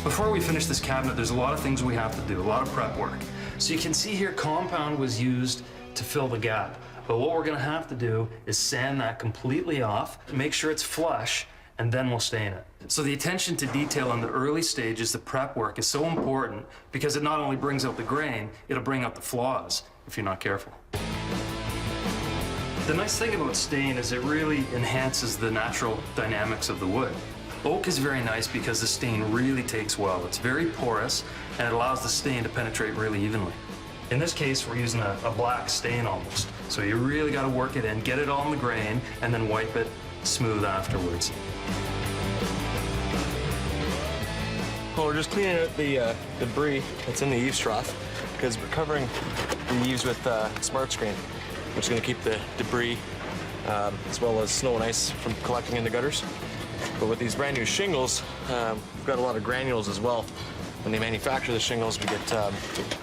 Before we finish this cabinet, there's a lot of things we have to do, a lot of prep work. So you can see here, compound was used to fill the gap. But what we're gonna have to do is sand that completely off, make sure it's flush, and then we'll stain it. So the attention to detail in the early stages, the prep work, is so important because it not only brings out the grain, it'll bring out the flaws if you're not careful. The nice thing about stain is it really enhances the natural dynamics of the wood. Oak is very nice because the stain really takes well. It's very porous and it allows the stain to penetrate really evenly. In this case, we're using a black stain almost. So you really got to work it in, get it all in the grain, and then wipe it smooth afterwards. Well, we're just cleaning out the debris that's in the eaves trough because we're covering the eaves with smart screen, which is going to keep the debris as well as snow and ice from collecting in the gutters. But with these brand new shingles, we've got a lot of granules as well. When they manufacture the shingles, we get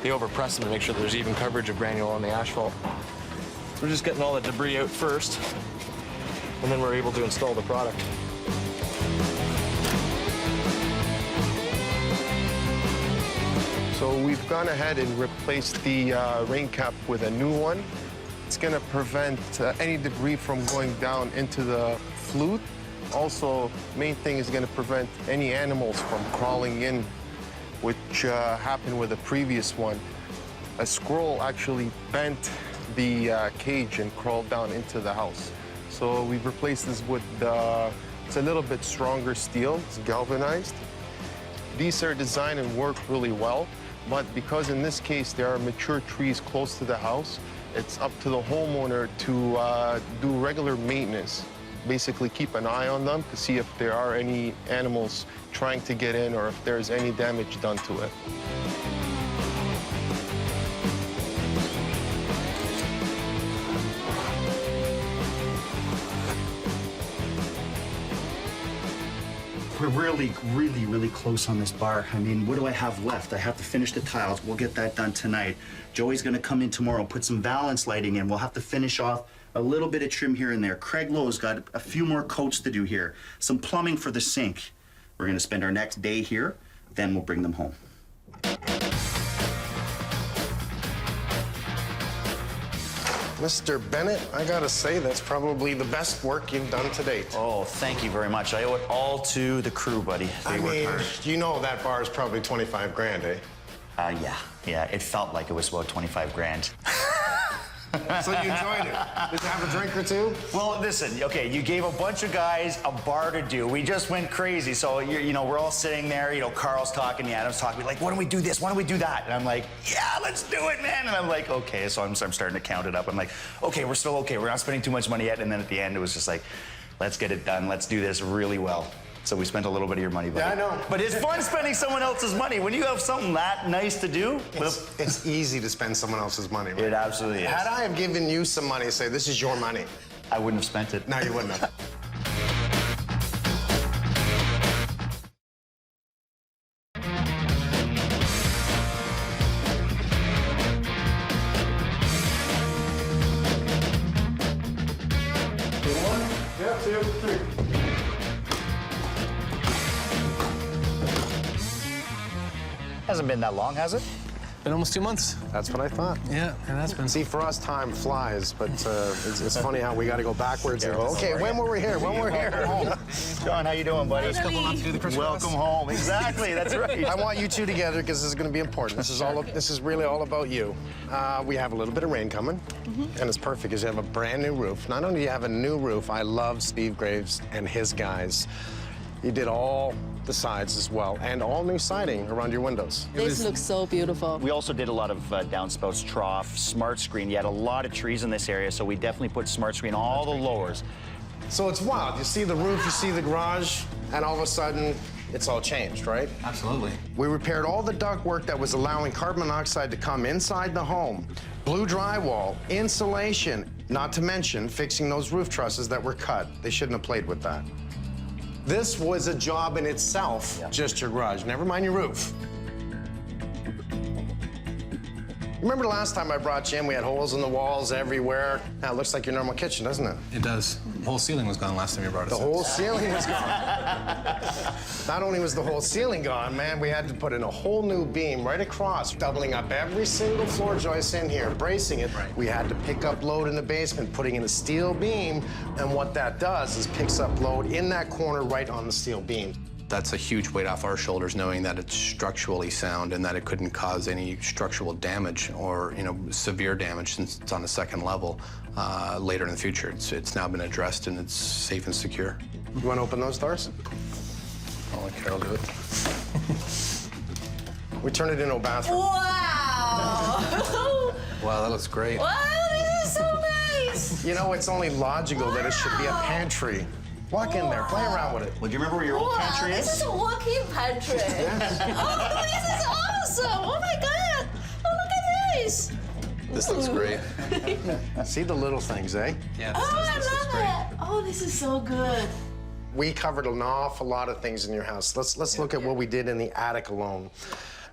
they overpress them to make sure there's even coverage of granule on the asphalt. So we're just getting all the debris out first, and then we're able to install the product. So we've gone ahead and replaced the rain cap with a new one. It's going to prevent any debris from going down into the flute. Also, main thing is going to prevent any animals from crawling in, which happened with the previous one. A squirrel actually bent the cage and crawled down into the house. So we've replaced this with, it's a little bit stronger steel. It's galvanized. These are designed and work really well, but because in this case there are mature trees close to the house, it's up to the homeowner to do regular maintenance. Basically keep an eye on them to see if there are any animals trying to get in or if there's any damage done to it. We're really close on this bar. I mean, what do I have left? I have to finish the tiles. We'll get that done tonight. Joey's gonna come in tomorrow, put some valance lighting in. We'll have to finish off a little bit of trim here and there. Craig Lowe's got a few more coats to do here. Some plumbing for the sink. We're gonna spend our next day here, then we'll bring them home. Mr. Bennett, I gotta say, that's probably the best work you've done to date. Oh, thank you very much. I owe it all to the crew, buddy. They worked hard. You know that bar is probably 25 grand, eh? Yeah, it felt like it was about 25 grand. So you enjoyed it? Did you have a drink or two? Well, listen, okay, you gave a bunch of guys a bar to do. We just went crazy. So, you know, we're all sitting there, you know, Carl's talking, Adam's talking, we're like, why don't we do this? Why don't we do that? And I'm like, yeah, let's do it, man. And I'm like, okay. So I'm starting to count it up. I'm like, okay, we're still okay. We're not spending too much money yet. And then at the end, it was just like, let's get it done. Let's do this really well. So we spent a little bit of your money, buddy. Yeah, I know. But it's fun spending someone else's money. When you have something that nice to do. It's easy to spend someone else's money, right? It absolutely is. Had I have given you some money, say, this is your money. I wouldn't have spent it. No, you wouldn't have. Hasn't been that long, has it? Been almost 2 months. That's what I thought. Yeah, and that's been. See, for us, time flies, but it's funny how we got to go backwards. Yeah, Okay, when were we here? When were we here? John, how you doing, buddy? First couple months to do the crisscross. Welcome home. Exactly, that's right. I want you two together because this is going to be important. This is really all about you. We have a little bit of rain coming, and it's perfect because you have a brand new roof. Not only do you have a new roof, I love Steve Graves and his guys. You did all the sides as well, and all new siding around your windows. This looks so beautiful. We also did a lot of downspouts, trough, smart screen. You had a lot of trees in this area, so we definitely put smart screen all the lowers. So it's wild. You see the roof, you see the garage, and all of a sudden, it's all changed, right? Absolutely. We repaired all the ductwork that was allowing carbon monoxide to come inside the home. Blue drywall, insulation, not to mention fixing those roof trusses that were cut. They shouldn't have played with that. This was a job in itself, just your garage, never mind your roof. Remember the last time I brought you in, we had holes in the walls everywhere. Now it looks like your normal kitchen, doesn't it? It does. The whole ceiling was gone last time you brought us The in. whole ceiling was gone. Not only was the whole ceiling gone, man, we had to put in a whole new beam right across, doubling up every single floor joist in here, bracing it. Right. We had to pick up load in the basement, putting in a steel beam, and what that does is picks up load in that corner right on the steel beam. That's a huge weight off our shoulders, knowing that it's structurally sound and that it couldn't cause any structural damage or, you know, severe damage since it's on the second level later in the future. It's now been addressed and it's safe and secure. You want to open those doors? I'll let Carol do it. We turned it into a bathroom. Wow! Wow, that looks great. Wow, this is so nice! You know, it's only logical that it should be a pantry. Walk in there, play around with it. Well, do you remember where your old pantry is? This is a walk-in pantry. Oh, this is awesome! Oh my God! Oh, look at this! This looks great. See the little things, eh? Yeah, I love it! Oh, this is so good. We covered an awful lot of things in your house. Let's look at what we did in the attic alone.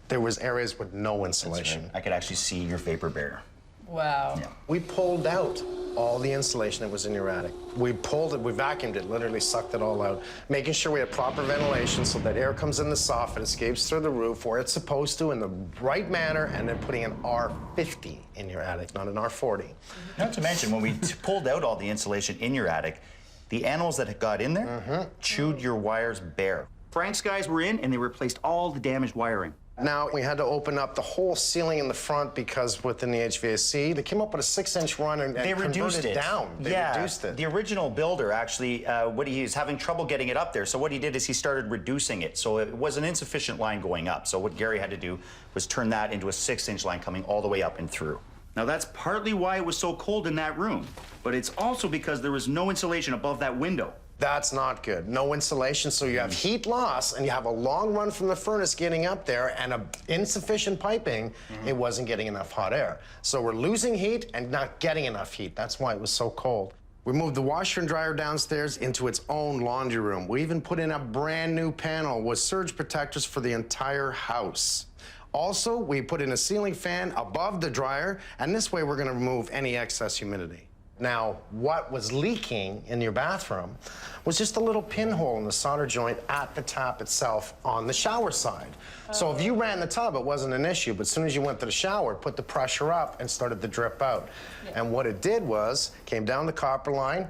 There was areas with no insulation. I could actually see your vapor barrier. Wow. We pulled out all the insulation that was in your attic. We pulled it, we vacuumed it, literally sucked it all out, making sure we had proper ventilation so that air comes in the soffit, escapes through the roof where it's supposed to in the right manner, and then putting an R50 in your attic, not an R40. Not to mention, when we pulled out all the insulation in your attic, the animals that had got in there chewed your wires bare. Frank's guys were in and they replaced all the damaged wiring. Now, we had to open up the whole ceiling in the front because within the HVAC, they came up with a 6-inch run and They reduced it down. They reduced it. The original builder actually, he was having trouble getting it up there. So what he did is he started reducing it. So it was an insufficient line going up. So what Gary had to do was turn that into a 6-inch line coming all the way up and through. Now that's partly why it was so cold in that room, but it's also because there was no insulation above that window. That's not good. No insulation, so you have heat loss, and you have a long run from the furnace getting up there, and insufficient piping, it wasn't getting enough hot air. So we're losing heat and not getting enough heat. That's why it was so cold. We moved the washer and dryer downstairs into its own laundry room. We even put in a brand new panel with surge protectors for the entire house. Also, we put in a ceiling fan above the dryer, and this way we're gonna remove any excess humidity. Now, what was leaking in your bathroom was just a little pinhole in the solder joint at the tap itself on the shower side. So if you ran the tub, it wasn't an issue, but as soon as you went to the shower, it put the pressure up and started to drip out. And what it did was, came down the copper line,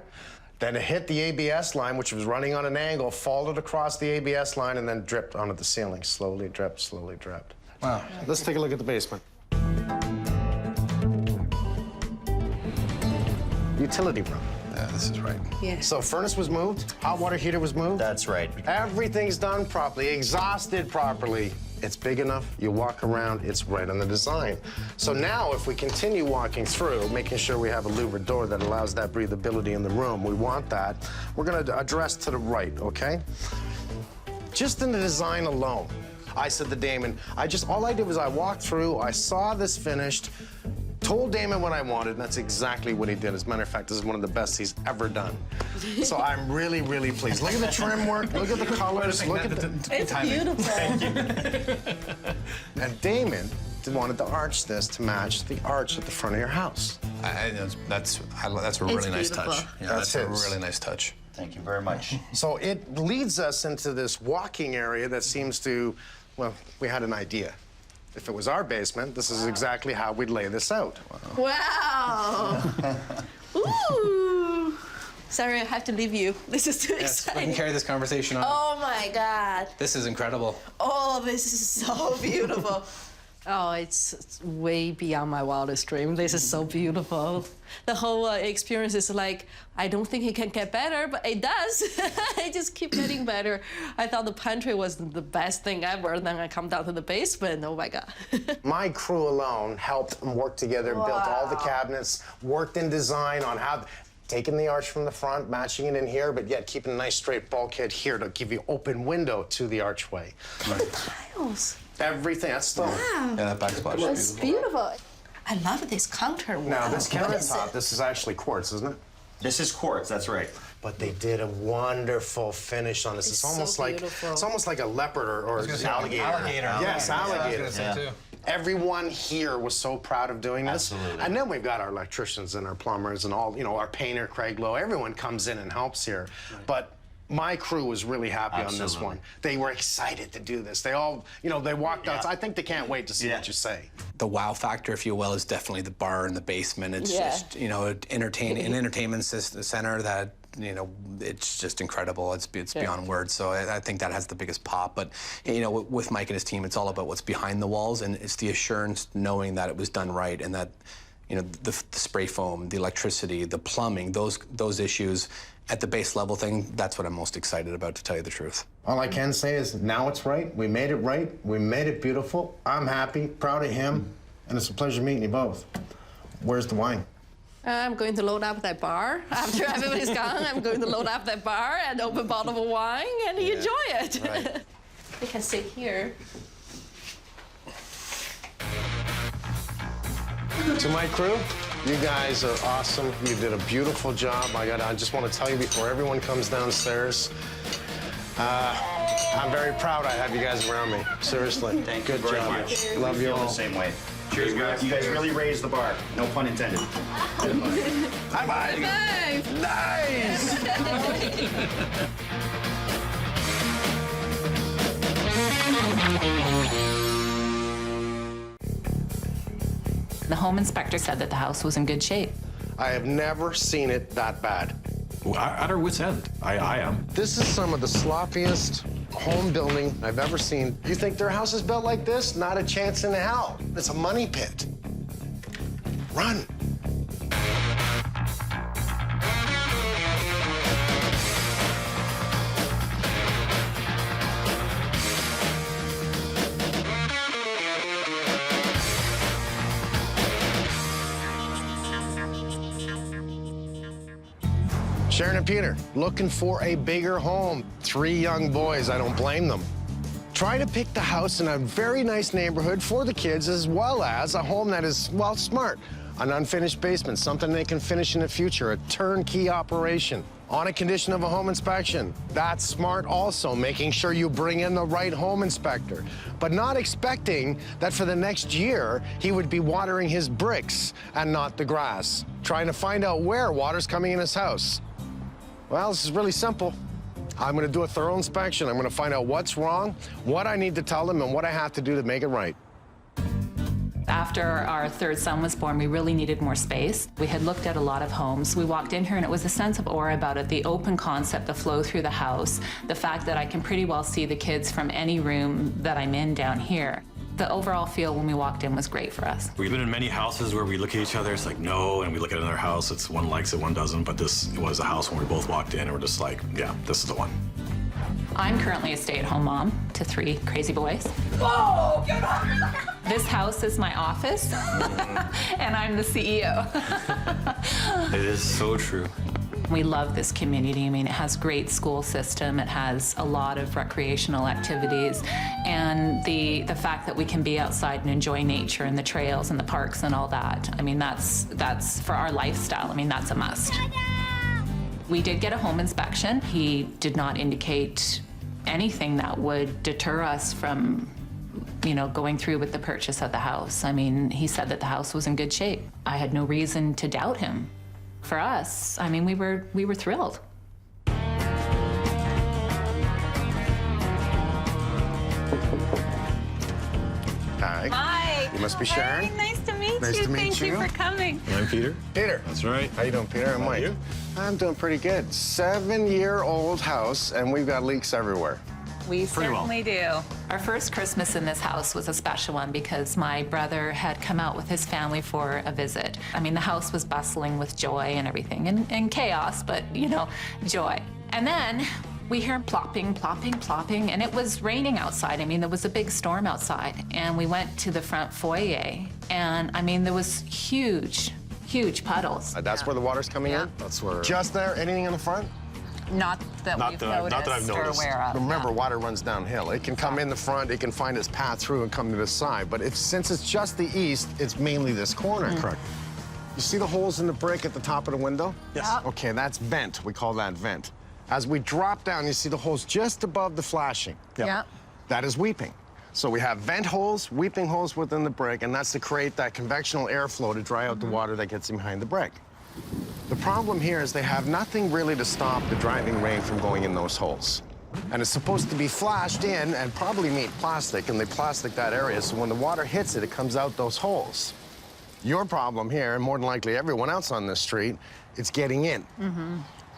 then it hit the ABS line, which was running on an angle, followed across the ABS line, and then dripped onto the ceiling. Slowly dripped, slowly dripped. Wow. Let's take a look at the basement. Utility room. Yeah, this is right. Yeah. So furnace was moved, hot water heater was moved. That's right. Everything's done properly, exhausted properly. It's big enough, you walk around, it's right on the design. So now if we continue walking through, making sure we have a louvered door that allows that breathability in the room, we want that. We're gonna address to the right, okay? Just in the design alone, I said to Damon, all I did was I walked through, I saw this finished, told Damon what I wanted, and that's exactly what he did. As a matter of fact, this is one of the best he's ever done. So I'm really, really pleased. Look at the trim work, look at the colors, look at the... It's beautiful. Thank you. And Damon wanted to arch this to match the arch at the front of your house. That's a really nice touch. Yeah, that's a really nice touch. Thank you very much. So it leads us into this walking area that seems to, well, we had an idea. If it was our basement, this is exactly how we'd lay this out. Wow. Ooh. Sorry, I have to leave you. This is too exciting. We can carry this conversation on. Oh my God. This is incredible. Oh, this is so beautiful. Oh, it's way beyond my wildest dream. This is so beautiful. The whole experience is like, I don't think it can get better, but it does. It just keeps getting better. I thought the pantry was the best thing ever. Then I come down to the basement, oh my God. My crew alone helped and worked together, built all the cabinets, worked in design on how, taking the arch from the front, matching it in here, but yet keeping a nice straight bulkhead here to give you open window to the archway. Look at the tiles. Everything, that's stone. Wow. Yeah, that backsplash It's beautiful. I love this counter. Now, this countertop, this is actually quartz, isn't it? This is quartz, that's right. But they did a wonderful finish on this. It's almost so like beautiful. it's almost like a leopard or alligator. Alligator. Yes, alligator. I was gonna say too. Everyone here was so proud of doing this. Absolutely. And then we've got our electricians and our plumbers and all, our painter, Craig Lowe. Everyone comes in and helps here. But my crew was really happy on this one. They were excited to do this. They all, they walked out. I think they can't wait to see what you say. The wow factor, if you will, is definitely the bar in the basement. It's just, an entertainment center that, it's just incredible. It's beyond words. So I think that has the biggest pop. But, with Mike and his team, it's all about what's behind the walls, and it's the assurance knowing that it was done right and that, the spray foam, the electricity, the plumbing, those issues at the base level thing, that's what I'm most excited about, to tell you the truth. All I can say is now it's right. We made it right. We made it beautiful. I'm happy, proud of him, and it's a pleasure meeting you both. Where's the wine? I'm going to load up that bar. After everybody's gone, I'm going to load up that bar and open a bottle of wine, and you enjoy it. Right. We can sit here. To my crew, you guys are awesome. You did a beautiful job. I just want to tell you before everyone comes downstairs, I'm very proud I have you guys around me. Seriously. Thank you very much. Love you all. The same way. Cheers, guys. You guys really raised the bar. No pun intended. Hi, Mike. Nice. The home inspector said that the house was in good shape. I have never seen it that bad. At our wits' end. I am. This is some of the sloppiest home building I've ever seen. You think their house is built like this? Not a chance in hell. It's a money pit. Run. Sharon and Peter, looking for a bigger home. 3 young boys, I don't blame them. Try to pick the house in a very nice neighborhood for the kids, as well as a home that is, well, smart. An unfinished basement, something they can finish in the future, a turnkey operation. On a condition of a home inspection. That's smart also, making sure you bring in the right home inspector, but not expecting that for the next year, he would be watering his bricks and not the grass. Trying to find out where water's coming in his house. Well, this is really simple. I'm gonna do a thorough inspection. I'm gonna find out what's wrong, what I need to tell them, and what I have to do to make it right. After our third son was born, we really needed more space. We had looked at a lot of homes. We walked in here and it was a sense of aura about it, the open concept, the flow through the house, the fact that I can pretty well see the kids from any room that I'm in down here. The overall feel when we walked in was great for us. We've been in many houses where we look at each other, it's like, no, and we look at another house, it's one likes it, one doesn't, but this was a house when we both walked in and we're just like, yeah, this is the one. I'm currently a stay-at-home mom to 3 crazy boys. Whoa, get under that. This house is my office, and I'm the CEO. It is so true. We love this community. I mean, it has great school system. It has a lot of recreational activities. And the fact that we can be outside and enjoy nature and the trails and the parks and all that, I mean, that's for our lifestyle. I mean, that's a must. We did get a home inspection. He did not indicate anything that would deter us from, you know, going through with the purchase of the house. I mean, he said that the house was in good shape. I had no reason to doubt him. For us, I mean, we were thrilled. Hi. Hi. You must be Sharon. Hey, nice to meet Nice you. to meet Thank you for coming. I'm Peter. Peter. That's right. How you doing, Peter? I'm Mike. you? I'm doing pretty good. 7-year-old house, and we've got leaks everywhere. We Pretty well. certainly do. Our first Christmas in this house was a special one because my brother had come out with his family for a visit. I mean, the house was bustling with joy and everything, and chaos, but, you know, joy. And then we hear plopping, plopping, plopping, and it was raining outside. I mean, there was a big storm outside. And we went to the front foyer, and, I mean, there was huge puddles. That's where the water's coming in? That's where... Just there? Anything in the front? Not that we've noticed not that I've or noticed. aware of. Remember, water runs downhill. It can come in the front, it can find its path through and come to the side. But since it's just the east, it's mainly this corner. Correct. You see the holes in the brick at the top of the window? Yes. Okay, that's vent. We call that vent. As we drop down, you see the holes just above the flashing. Yeah. That is weeping. So we have vent holes, weeping holes within the brick, and that's to create that convectional airflow to dry out the water that gets in behind the brick. The problem here is they have nothing really to stop the driving rain from going in those holes. And it's supposed to be flashed in and probably meet plastic, and they plastic that area, so when the water hits it, it comes out those holes. Your problem here, and more than likely everyone else on this street, it's getting in.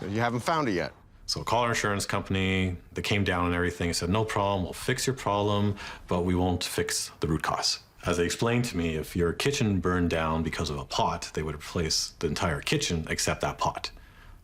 You haven't found it yet. So call our insurance company. They came down and everything. Said, no problem, we'll fix your problem, but we won't fix the root cause. As they explained to me, if your kitchen burned down because of a pot, they would replace the entire kitchen except that pot.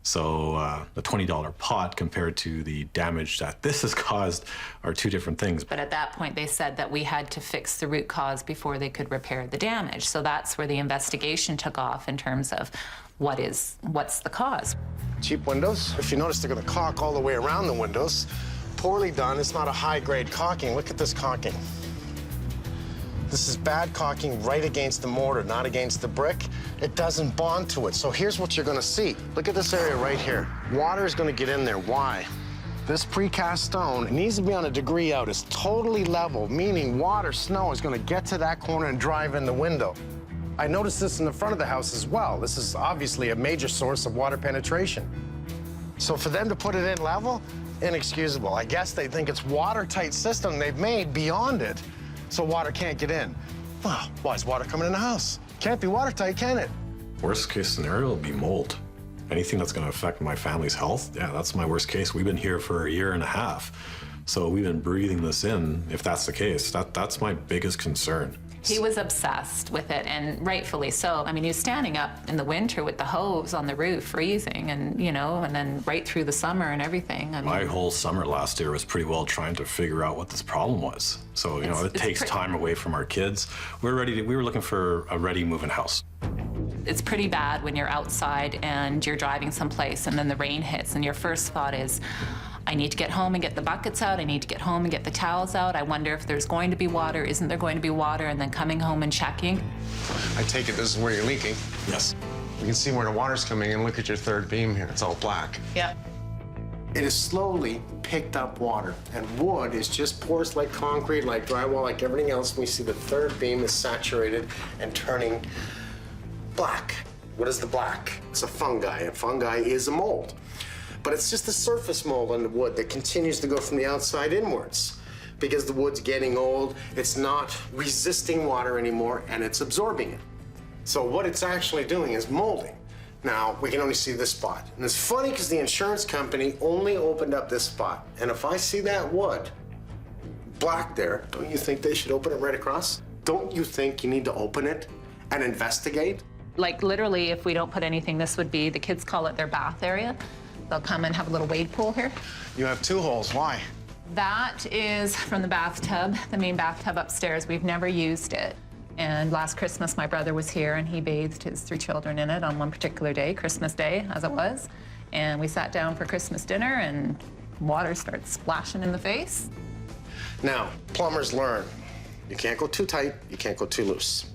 So the $20 pot compared to the damage that this has caused are 2 different things. But at that point, they said that we had to fix the root cause before they could repair the damage. So that's where the investigation took off in terms of what's the cause. Cheap windows. If you notice, they're gonna caulk all the way around the windows. Poorly done. It's not a high-grade caulking. Look at this caulking. This is bad caulking right against the mortar, not against the brick. It doesn't bond to it. So here's what you're gonna see. Look at this area right here. Water is gonna get in there. Why? This precast stone needs to be on a degree out. It's totally level, meaning water, snow is gonna get to that corner and drive in the window. I noticed this in the front of the house as well. This is obviously a major source of water penetration. So for them to put it in level, inexcusable. I guess they think it's watertight system they've made beyond it, so water can't get in. Well, why is water coming in the house? Can't be watertight, can it? Worst case scenario will be mold. Anything that's going to affect my family's health, yeah, that's my worst case. We've been here for a year and a half, so we've been breathing this in. If that's the case, that's my biggest concern. He was obsessed with it, and rightfully so. I mean, he was standing up in the winter with the hose on the roof, freezing, and, you know, and then right through the summer and everything. I mean, my whole summer last year was pretty well trying to figure out what this problem was. So, you know, it takes time away from our kids. We were looking for a ready move-in house. It's pretty bad when you're outside and you're driving someplace and then the rain hits and your first thought is, I need to get home and get the buckets out. I need to get home and get the towels out. I wonder if there's going to be water. Isn't there going to be water? And then coming home and checking. I take it this is where you're leaking. Yes. You can see where the water's coming in. Look at your third beam here. It's all black. Yeah. It has slowly picked up water, and wood is just porous like concrete, like drywall, like everything else. We see the third beam is saturated and turning black. What is the black? It's a fungi, and fungi is a mold. But it's just the surface mold on the wood that continues to go from the outside inwards. Because the wood's getting old, it's not resisting water anymore, and it's absorbing it. So what it's actually doing is molding. Now, we can only see this spot. And it's funny because the insurance company only opened up this spot. And if I see that wood black there, don't you think they should open it right across? Don't you think you need to open it and investigate? Like literally, if we don't put anything, this would be, the kids call it their bath area. They'll come and have a little wade pool here. You have two holes, why? That is from the bathtub, the main bathtub upstairs. We've never used it. And last Christmas, my brother was here and he bathed his 3 children in it on one particular day, Christmas Day, as it was. And we sat down for Christmas dinner and water starts splashing in the face. Now, plumbers learn. You can't go too tight, you can't go too loose.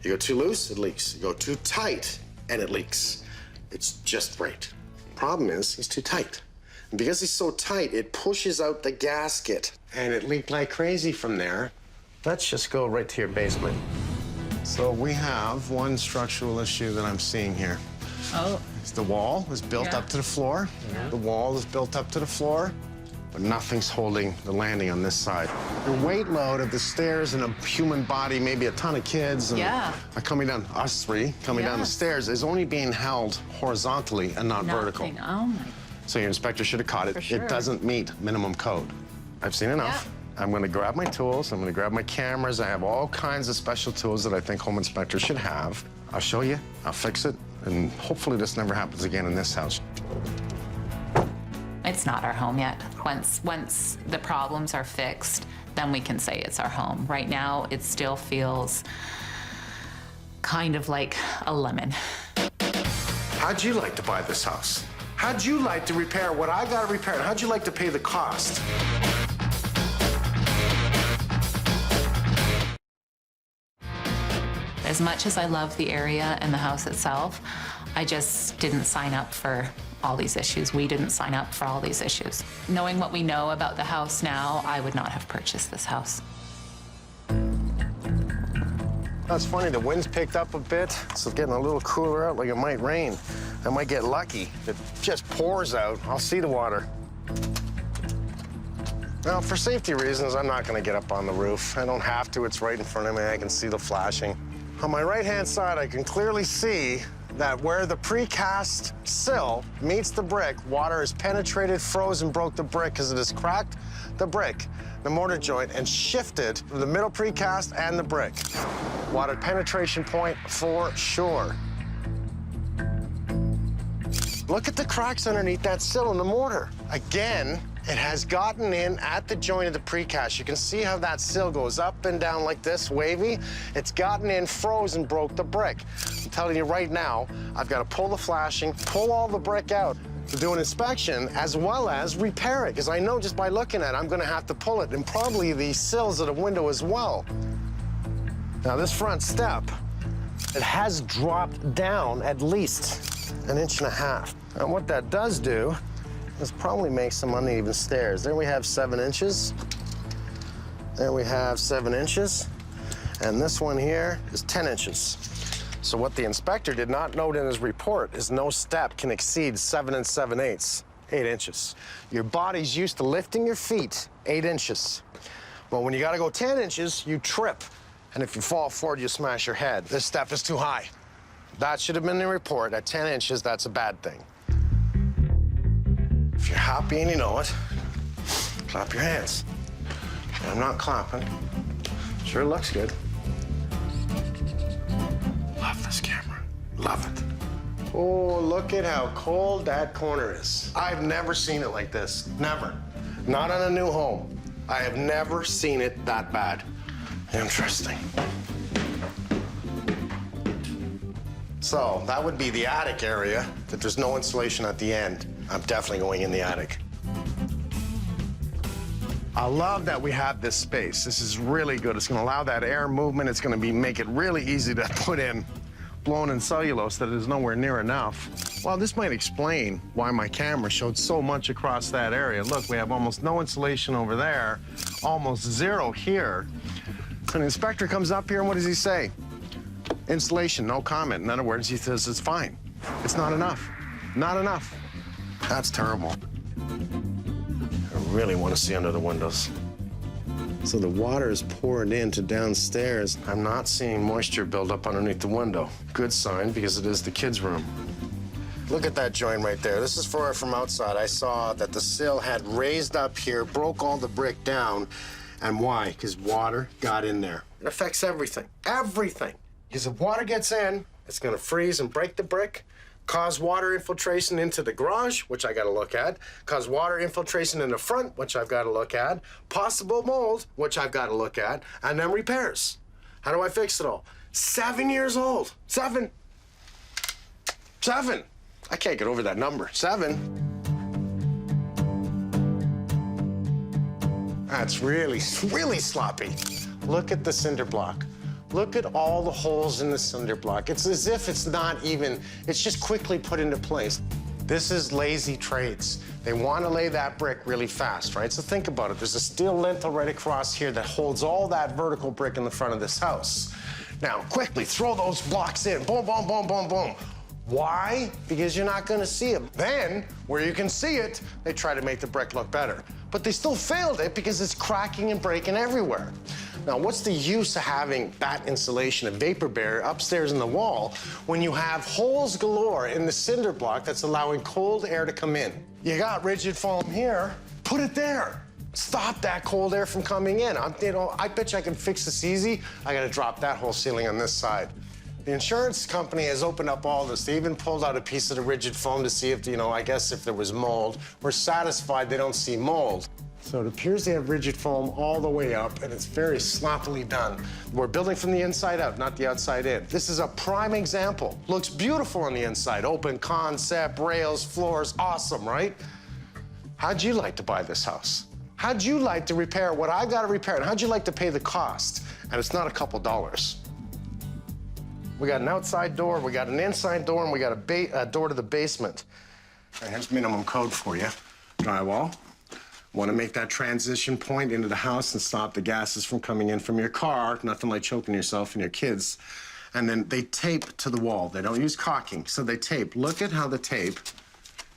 You go too loose, it leaks. You go too tight, and it leaks. It's just right. Problem is, he's too tight. And because he's so tight, it pushes out the gasket. And it leaked like crazy from there. Let's just go right to your basement. So we have one structural issue that I'm seeing here. Oh. The wall is built up to the floor. Yeah. The wall is built up to the floor, but nothing's holding the landing on this side. The weight load of the stairs and a human body, maybe a ton of kids, and are coming down, us three, coming down the stairs, is only being held horizontally and not vertical. Oh my. So your inspector should have caught it. For sure. It doesn't meet minimum code. I've seen enough. I'm gonna grab my tools, I'm gonna grab my cameras. I have all kinds of special tools that I think home inspectors should have. I'll show you, I'll fix it, and hopefully this never happens again in this house. It's not our home yet. Once the problems are fixed, then we can say it's our home. Right now, it still feels kind of like a lemon. How'd you like to buy this house? How'd you like to repair what I gotta repair? How'd you like to pay the cost? As much as I love the area and the house itself, I just didn't sign up for all these issues. We didn't sign up for all these issues. Knowing what we know about the house now, I would not have purchased this house. That's funny, the wind's picked up a bit, so it's getting a little cooler out, like it might rain. I might get lucky. If it just pours out, I'll see the water. Now, for safety reasons, I'm not gonna get up on the roof. I don't have to, it's right in front of me, I can see the flashing. On my right-hand side, I can clearly see that where the precast sill meets the brick, water has penetrated, frozen, broke the brick because it has cracked the brick, the mortar joint, and shifted the middle precast and the brick. Water penetration point for sure. Look at the cracks underneath that sill in the mortar. Again, it has gotten in at the joint of the precast. You can see how that sill goes up and down like this, wavy. It's gotten in, frozen, broke the brick. I'm telling you right now, I've got to pull the flashing, pull all the brick out to do an inspection, as well as repair it, because I know just by looking at it, I'm gonna have to pull it, and probably the sills of the window as well. Now, this front step, it has dropped down at least 1.5 inches. And what that does do This probably makes some uneven stairs. There we have 7 inches. There we have 7 inches. And this one here is 10 inches. So what the inspector did not note in his report is no step can exceed 7 7/8, 8 inches. Your body's used to lifting your feet 8 inches. Well, when you gotta go 10 inches, you trip. And if you fall forward, you smash your head. This step is too high. That should have been in the report. At 10 inches, that's a bad thing. If you're happy and you know it, clap your hands. I'm not clapping. Sure looks good. Love this camera. Love it. Oh, look at how cold that corner is. I've never seen it like this. Never. Not on a new home. I have never seen it that bad. Interesting. So that would be the attic area, that there's no insulation at the end. I'm definitely going in the attic. I love that we have this space. This is really good. It's gonna allow that air movement. It's gonna make it really easy to put in blown-in cellulose that is nowhere near enough. Well, this might explain why my camera showed so much across that area. Look, we have almost no insulation over there, almost 0 here. So the inspector comes up here, and what does he say? Insulation, no comment. In other words, he says it's fine. It's not enough. Not enough. That's terrible. I really want to see under the windows. So the water is pouring into downstairs. I'm not seeing moisture build up underneath the window. Good sign, because it is the kids' room. Look at that joint right there. This is from outside. I saw that the sill had raised up here, broke all the brick down. And why? Because water got in there. It affects everything. Everything. Because if water gets in, it's going to freeze and break the brick, cause water infiltration into the garage, which I got to look at, cause water infiltration in the front, which I've got to look at, possible mold, which I've got to look at, and then repairs. How do I fix it all? 7 years old. 7. 7. I can't get over that number. 7. That's really, really sloppy. Look at the cinder block. Look at all the holes in the cinder block. It's as if it's not even, it's just quickly put into place. This is lazy trades. They want to lay that brick really fast, right? So think about it. There's a steel lintel right across here that holds all that vertical brick in the front of this house. Now, quickly throw those blocks in. Boom, boom, boom, boom, boom. Why? Because you're not going to see it. Then, where you can see it, they try to make the brick look better. But they still failed it because it's cracking and breaking everywhere. Now, what's the use of having that insulation, a vapor barrier, upstairs in the wall when you have holes galore in the cinder block that's allowing cold air to come in? You got rigid foam here, put it there. Stop that cold air from coming in. I bet you I can fix this easy. I gotta drop that whole ceiling on this side. The insurance company has opened up all this. They even pulled out a piece of the rigid foam to see if, I guess if there was mold. We're satisfied they don't see mold. So it appears they have rigid foam all the way up, and it's very sloppily done. We're building from the inside out, not the outside in. This is a prime example. Looks beautiful on the inside. Open concept, rails, floors, awesome, right? How'd you like to buy this house? How'd you like to repair what I gotta repair? And how'd you like to pay the cost? And it's not a couple dollars. We got an outside door, we got an inside door, and we got a door to the basement. All right, here's minimum code for you. Drywall. Want to make that transition point into the house and stop the gases from coming in from your car. Nothing like choking yourself and your kids. And then they tape to the wall. They don't use caulking, so they tape. Look at how the tape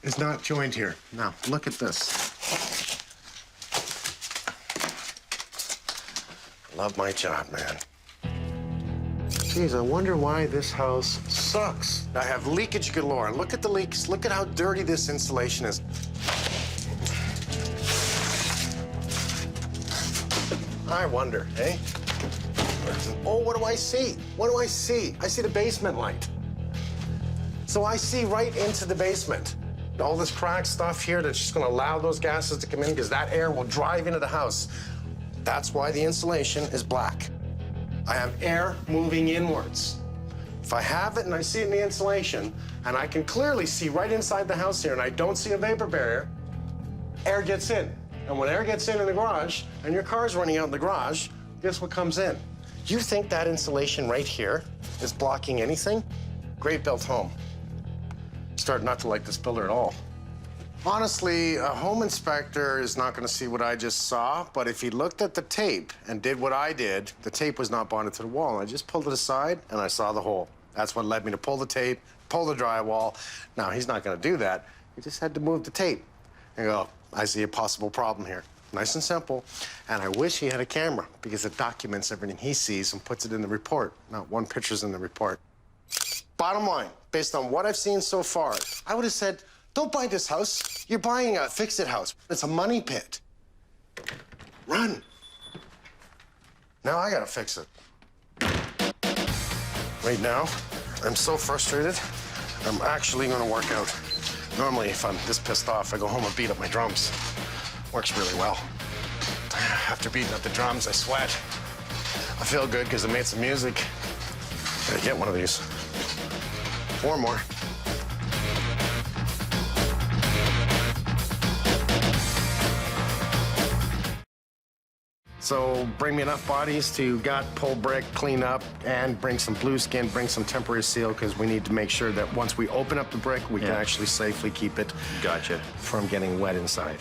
is not joined here. Now, look at this. Love my job, man. Geez, I wonder why this house sucks. I have leakage galore. Look at the leaks. Look at how dirty this insulation is. I wonder, eh? Oh, what do I see? What do I see? I see the basement light. So I see right into the basement. All this cracked stuff here that's just gonna allow those gases to come in because that air will drive into the house. That's why the insulation is black. I have air moving inwards. If I have it and I see it in the insulation, and I can clearly see right inside the house here, and I don't see a vapor barrier, air gets in. And when air gets in the garage, and your car's running out in the garage, guess what comes in? You think that insulation right here is blocking anything? Great built home. Started not to like this builder at all. Honestly, a home inspector is not going to see what I just saw, but if he looked at the tape and did what I did, the tape was not bonded to the wall. I just pulled it aside, and I saw the hole. That's what led me to pull the tape, pull the drywall. Now, he's not going to do that. He just had to move the tape and go, I see a possible problem here. Nice and simple. And I wish he had a camera, because it documents everything he sees and puts it in the report. Not one picture's in the report. Bottom line, based on what I've seen so far, I would have said, don't buy this house. You're buying a fix-it house. It's a money pit. Run. Now I gotta fix it. Right now, I'm so frustrated, I'm actually gonna work out. Normally, if I'm this pissed off, I go home and beat up my drums. Works really well. After beating up the drums, I sweat. I feel good because I made some music. Gotta get one of these. 4 more. So bring me enough bodies to gut, pull brick, clean up, and bring some blue skin, bring some temporary seal, because we need to make sure that once we open up the brick, we can actually safely keep it from getting wet inside.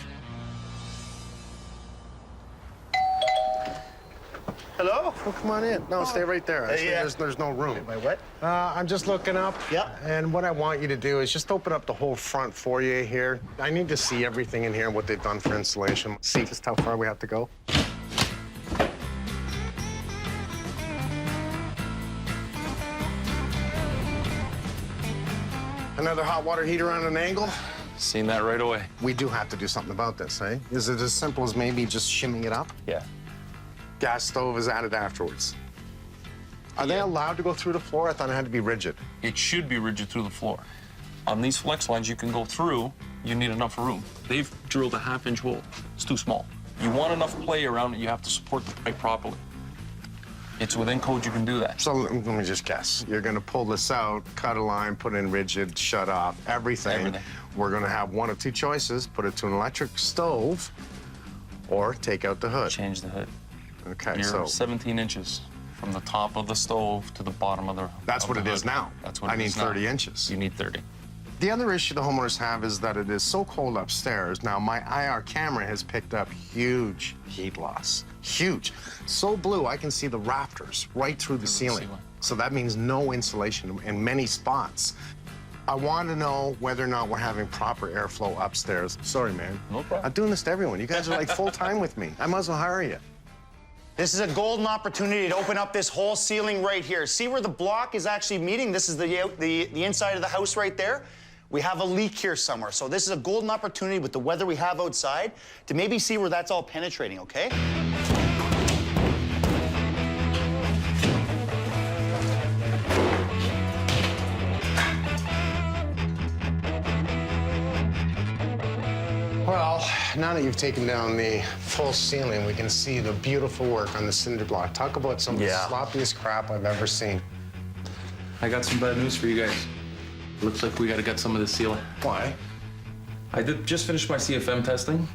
Hello? Oh, come on in. No, stay right there. Actually, there's no room. Am I wet? I'm just looking up. Yeah. And what I want you to do is just open up the whole front foyer here. I need to see everything in here and what they've done for insulation. See just how far we have to go. Another hot water heater on an angle? Seen that right away. We do have to do something about this, eh? Is it as simple as maybe just shimming it up? Yeah. Gas stove is added afterwards. Are they allowed to go through the floor? I thought it had to be rigid. It should be rigid through the floor. On these flex lines you can go through, you need enough room. They've drilled a 1/2-inch hole. It's too small. You want enough play around it, you have to support the pipe properly. It's within code you can do that. So let me just guess. You're gonna pull this out, cut a line, put in rigid, shut off, everything. We're gonna have one of two choices: put it to an electric stove, or take out the hood. Change the hood. Okay, You're so 17 inches from the top of the stove to the bottom of the. that's what it is now. That's what I it need is now. 30 inches. You need 30. The other issue the homeowners have is that it is so cold upstairs. Now, my IR camera has picked up huge heat loss. Huge. So blue, I can see the rafters right through the ceiling. So that means no insulation in many spots. I want to know whether or not we're having proper airflow upstairs. Sorry, man. No problem. I'm doing this to everyone. You guys are like full-time with me. I might as well hire you. This is a golden opportunity to open up this whole ceiling right here. See where the block is actually meeting? This is the inside of the house right there. We have a leak here somewhere. So this is a golden opportunity with the weather we have outside to maybe see where that's all penetrating, okay? Well, now that you've taken down the full ceiling, we can see the beautiful work on the cinder block. Talk about some of the sloppiest crap I've ever seen. I got some bad news for you guys. Looks like we gotta get some of the ceiling. Why? I just finished my CFM testing.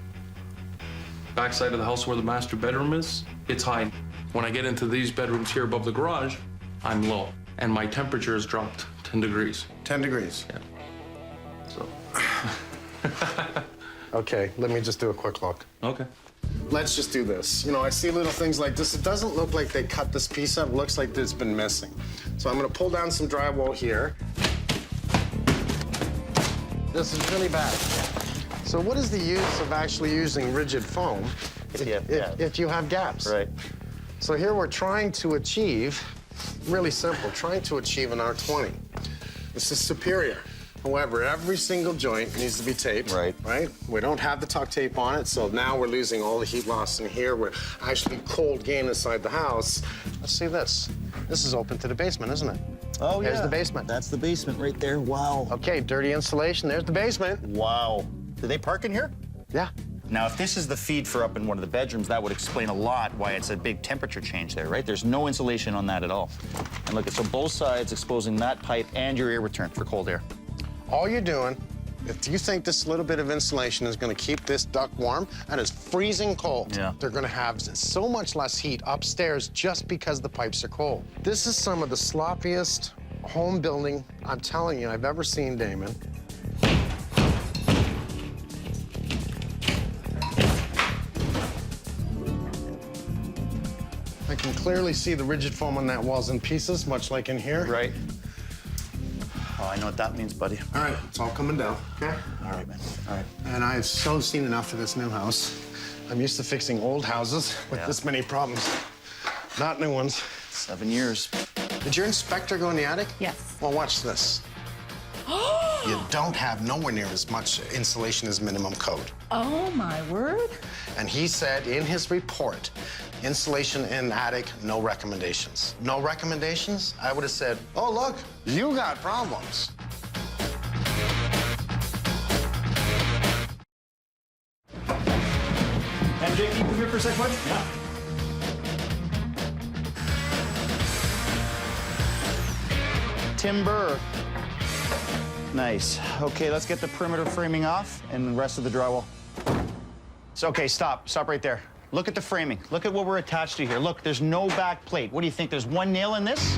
Backside of the house where the master bedroom is, it's high. When I get into these bedrooms here above the garage, I'm low. And my temperature has dropped 10 degrees. 10 degrees? Yeah. So. Okay, let me just do a quick look. Okay. Let's just do this. You know, I see little things like this. It doesn't look like they cut this piece up. It looks like it's been missing. So I'm gonna pull down some drywall here. This is really bad. So what is the use of actually using rigid foam if you have gaps? Right. So here we're trying to achieve, really simple, trying to achieve an R20. This is superior. However, every single joint needs to be taped. Right. We don't have the tuck tape on it, so now we're losing all the heat loss in here. We're actually cold gain inside the house. Let's see this. This is open to the basement, isn't it? Oh, yeah. There's the basement. That's the basement right there. Wow. Okay, dirty insulation. There's the basement. Wow. Do they park in here? Yeah. Now, if this is the feed for up in one of the bedrooms, that would explain a lot why it's a big temperature change there, right? There's no insulation on that at all. And look, so both sides exposing that pipe and your air return for cold air. All you're doing, if you think this little bit of insulation is going to keep this duct warm, and it's freezing cold, they're going to have so much less heat upstairs just because the pipes are cold. This is some of the sloppiest home building, I'm telling you, I've ever seen, Damon. can clearly see the rigid foam on that wall's in pieces, much like in here. Right. Oh, I know what that means, buddy. All right, it's all coming down, okay? All right, man. All right. And I've so seen enough of this new house. I'm used to fixing old houses with this many problems, not new ones. 7 years. Did your inspector go in the attic? Yes. Well, watch this. You don't have nowhere near as much insulation as minimum code. Oh, my word. And he said in his report, insulation in attic, no recommendations. No recommendations? I would have said, oh, look, you got problems. MJ, can you come here for a sec, bud? Yeah. Timber. Nice. Okay, let's get the perimeter framing off and the rest of the drywall. So, okay, stop. Stop right there. Look at the framing. Look at what we're attached to here. Look, there's no back plate. What do you think? There's one nail in this?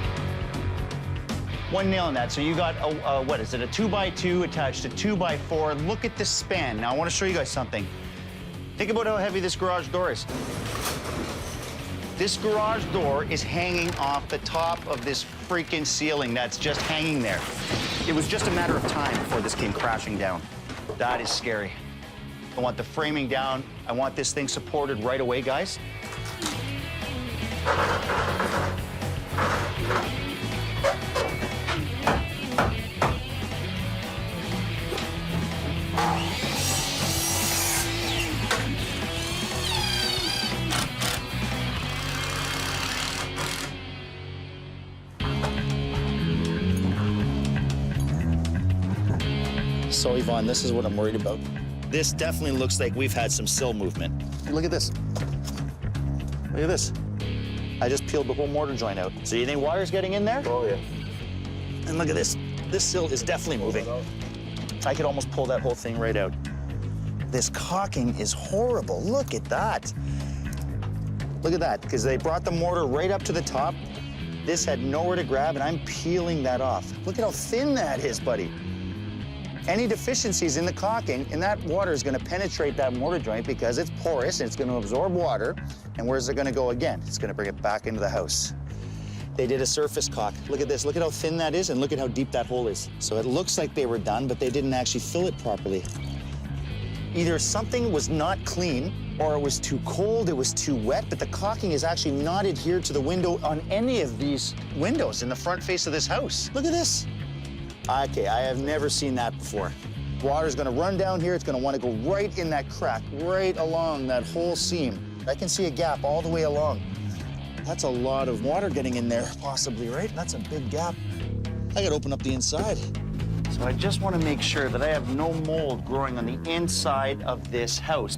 One nail in that. So you got, what is it, a 2x2 attached to 2x4. Look at the span. Now, I want to show you guys something. Think about how heavy this garage door is. This garage door is hanging off the top of this freaking ceiling that's just hanging there. It was just a matter of time before this came crashing down. That is scary. I want the framing down. I want this thing supported right away, guys. So, Yvonne, this is what I'm worried about. This definitely looks like we've had some sill movement. Look at this. Look at this. I just peeled the whole mortar joint out. So you think water's getting in there? Oh, yeah. And look at this. This sill is definitely moving. I could almost pull that whole thing right out. This caulking is horrible. Look at that. Look at that, because they brought the mortar right up to the top. This had nowhere to grab, and I'm peeling that off. Look at how thin that is, buddy. Any deficiencies in the caulking, and that water is going to penetrate that mortar joint because it's porous and it's going to absorb water. And where's it going to go again? It's going to bring it back into the house. They did a surface caulk. Look at this. Look at how thin that is, and look at how deep that hole is. So it looks like they were done, but they didn't actually fill it properly. Either something was not clean, or it was too cold, it was too wet, but the caulking is actually not adhered to the window on any of these windows in the front face of this house. Look at this. Okay, I have never seen that before. Water's gonna run down here. It's gonna wanna go right in that crack, right along that whole seam. I can see a gap all the way along. That's a lot of water getting in there, possibly, right? That's a big gap. I gotta open up the inside. So I just wanna make sure that I have no mold growing on the inside of this house.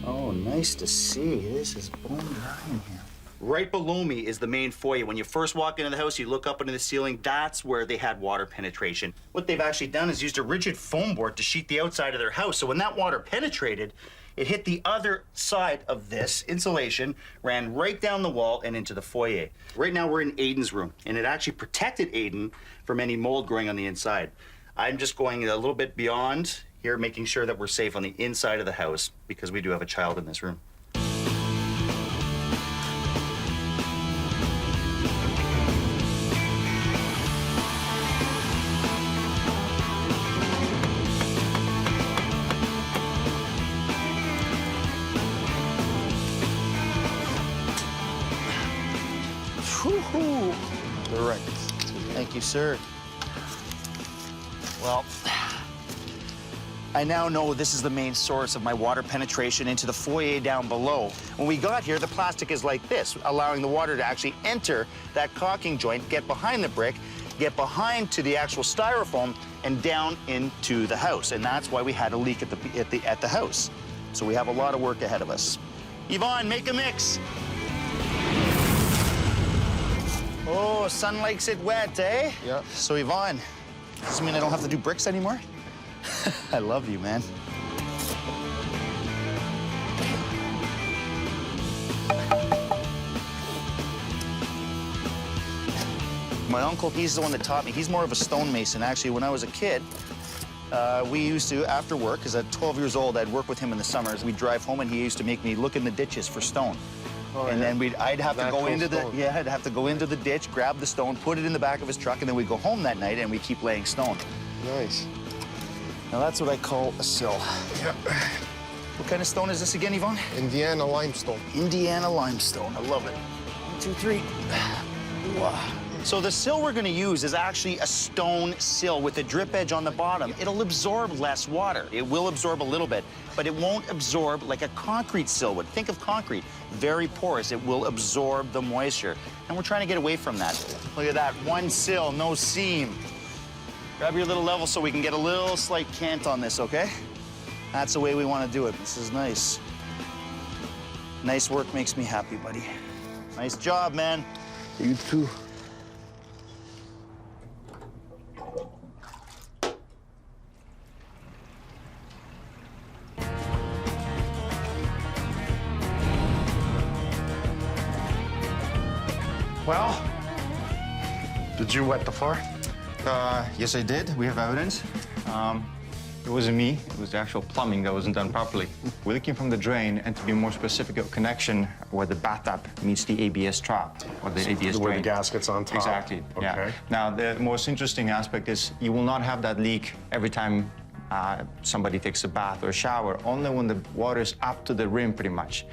Oh, nice to see. This is bone dry in here. Right below me is the main foyer. When you first walk into the house, you look up into the ceiling. That's where they had water penetration. What they've actually done is used a rigid foam board to sheet the outside of their house. So when that water penetrated, it hit the other side of this insulation, ran right down the wall and into the foyer. Right now we're in Aiden's room, and it actually protected Aiden from any mold growing on the inside. I'm just going a little bit beyond here, making sure that we're safe on the inside of the house because we do have a child in this room. Correct. Thank you, sir. Well, I now know this is the main source of my water penetration into the foyer down below. When we got here, the plastic is like this, allowing the water to actually enter that caulking joint, get behind the brick, get behind to the actual styrofoam, and down into the house. And that's why we had a leak at the house. So we have a lot of work ahead of us. Yvonne, make a mix. Oh, sun likes it wet, eh? Yeah. So, Yvonne, does this mean I don't have to do bricks anymore? I love you, man. My uncle, he's the one that taught me. He's more of a stonemason. Actually, when I was a kid, we used to, after work, because at 12 years old, I'd work with him in the summers. We'd drive home, and he used to make me look in the ditches for stone. and then I'd have to go Natural into stone. I'd have to go into the ditch, grab the stone, put it in the back of his truck, and then we'd go home that night and we keep laying stone. Nice. Now that's what I call a sill. Yep. What kind of stone is this again, Yvonne? Indiana limestone. Indiana limestone. I love it. 1, 2, 3. Wow. So the sill we're going to use is actually a stone sill with a drip edge on the bottom. It'll absorb less water. It will absorb a little bit, but it won't absorb like a concrete sill would. Think of concrete, very porous. It will absorb the moisture, and we're trying to get away from that. Look at that, one sill, no seam. Grab your little level so we can get a little slight cant on this, okay? That's the way we want to do it. This is nice. Nice work makes me happy, buddy. Nice job, man. You too. Well, did you wet the floor? Yes, I did. We have evidence. It wasn't me. It was the actual plumbing that wasn't done properly. We're looking from the drain, and to be more specific, a connection where the bathtub meets the ABS trap, or the ABS Where drain. the gasket's on top. Exactly, yeah. Okay. Now, the most interesting aspect is you will not have that leak every time somebody takes a bath or a shower, only when the water is up to the rim, pretty much.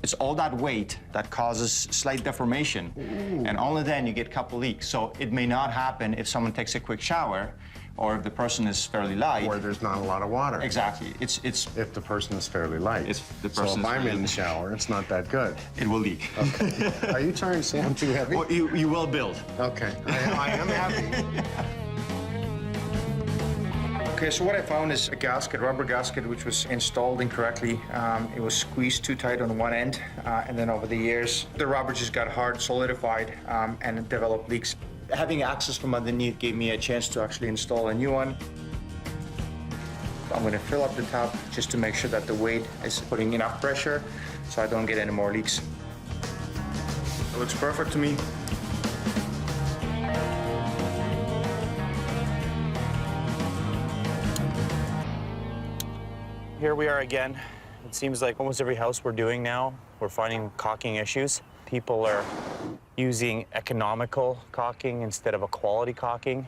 It's all that weight that causes slight deformation, and only then you get a couple leaks. So it may not happen if someone takes a quick shower, or if the person is fairly light. Where there's not a lot of water. Exactly. It's if the person is fairly light. If the So person if is I'm fairly in the shower, it's not that good. It will leak. Okay. Are you trying to say I'm too heavy? Well, you will build. Okay. I am happy. Okay, so what I found is a gasket, rubber gasket, which was installed incorrectly. It was squeezed too tight on one end, and then over the years, the rubber just got hard, solidified, and it developed leaks. Having access from underneath gave me a chance to actually install a new one. I'm going to fill up the tub just to make sure that the weight is putting enough pressure so I don't get any more leaks. It looks perfect to me. Here we are again. It seems like almost every house we're doing now, we're finding caulking issues. People are using economical caulking instead of a quality caulking.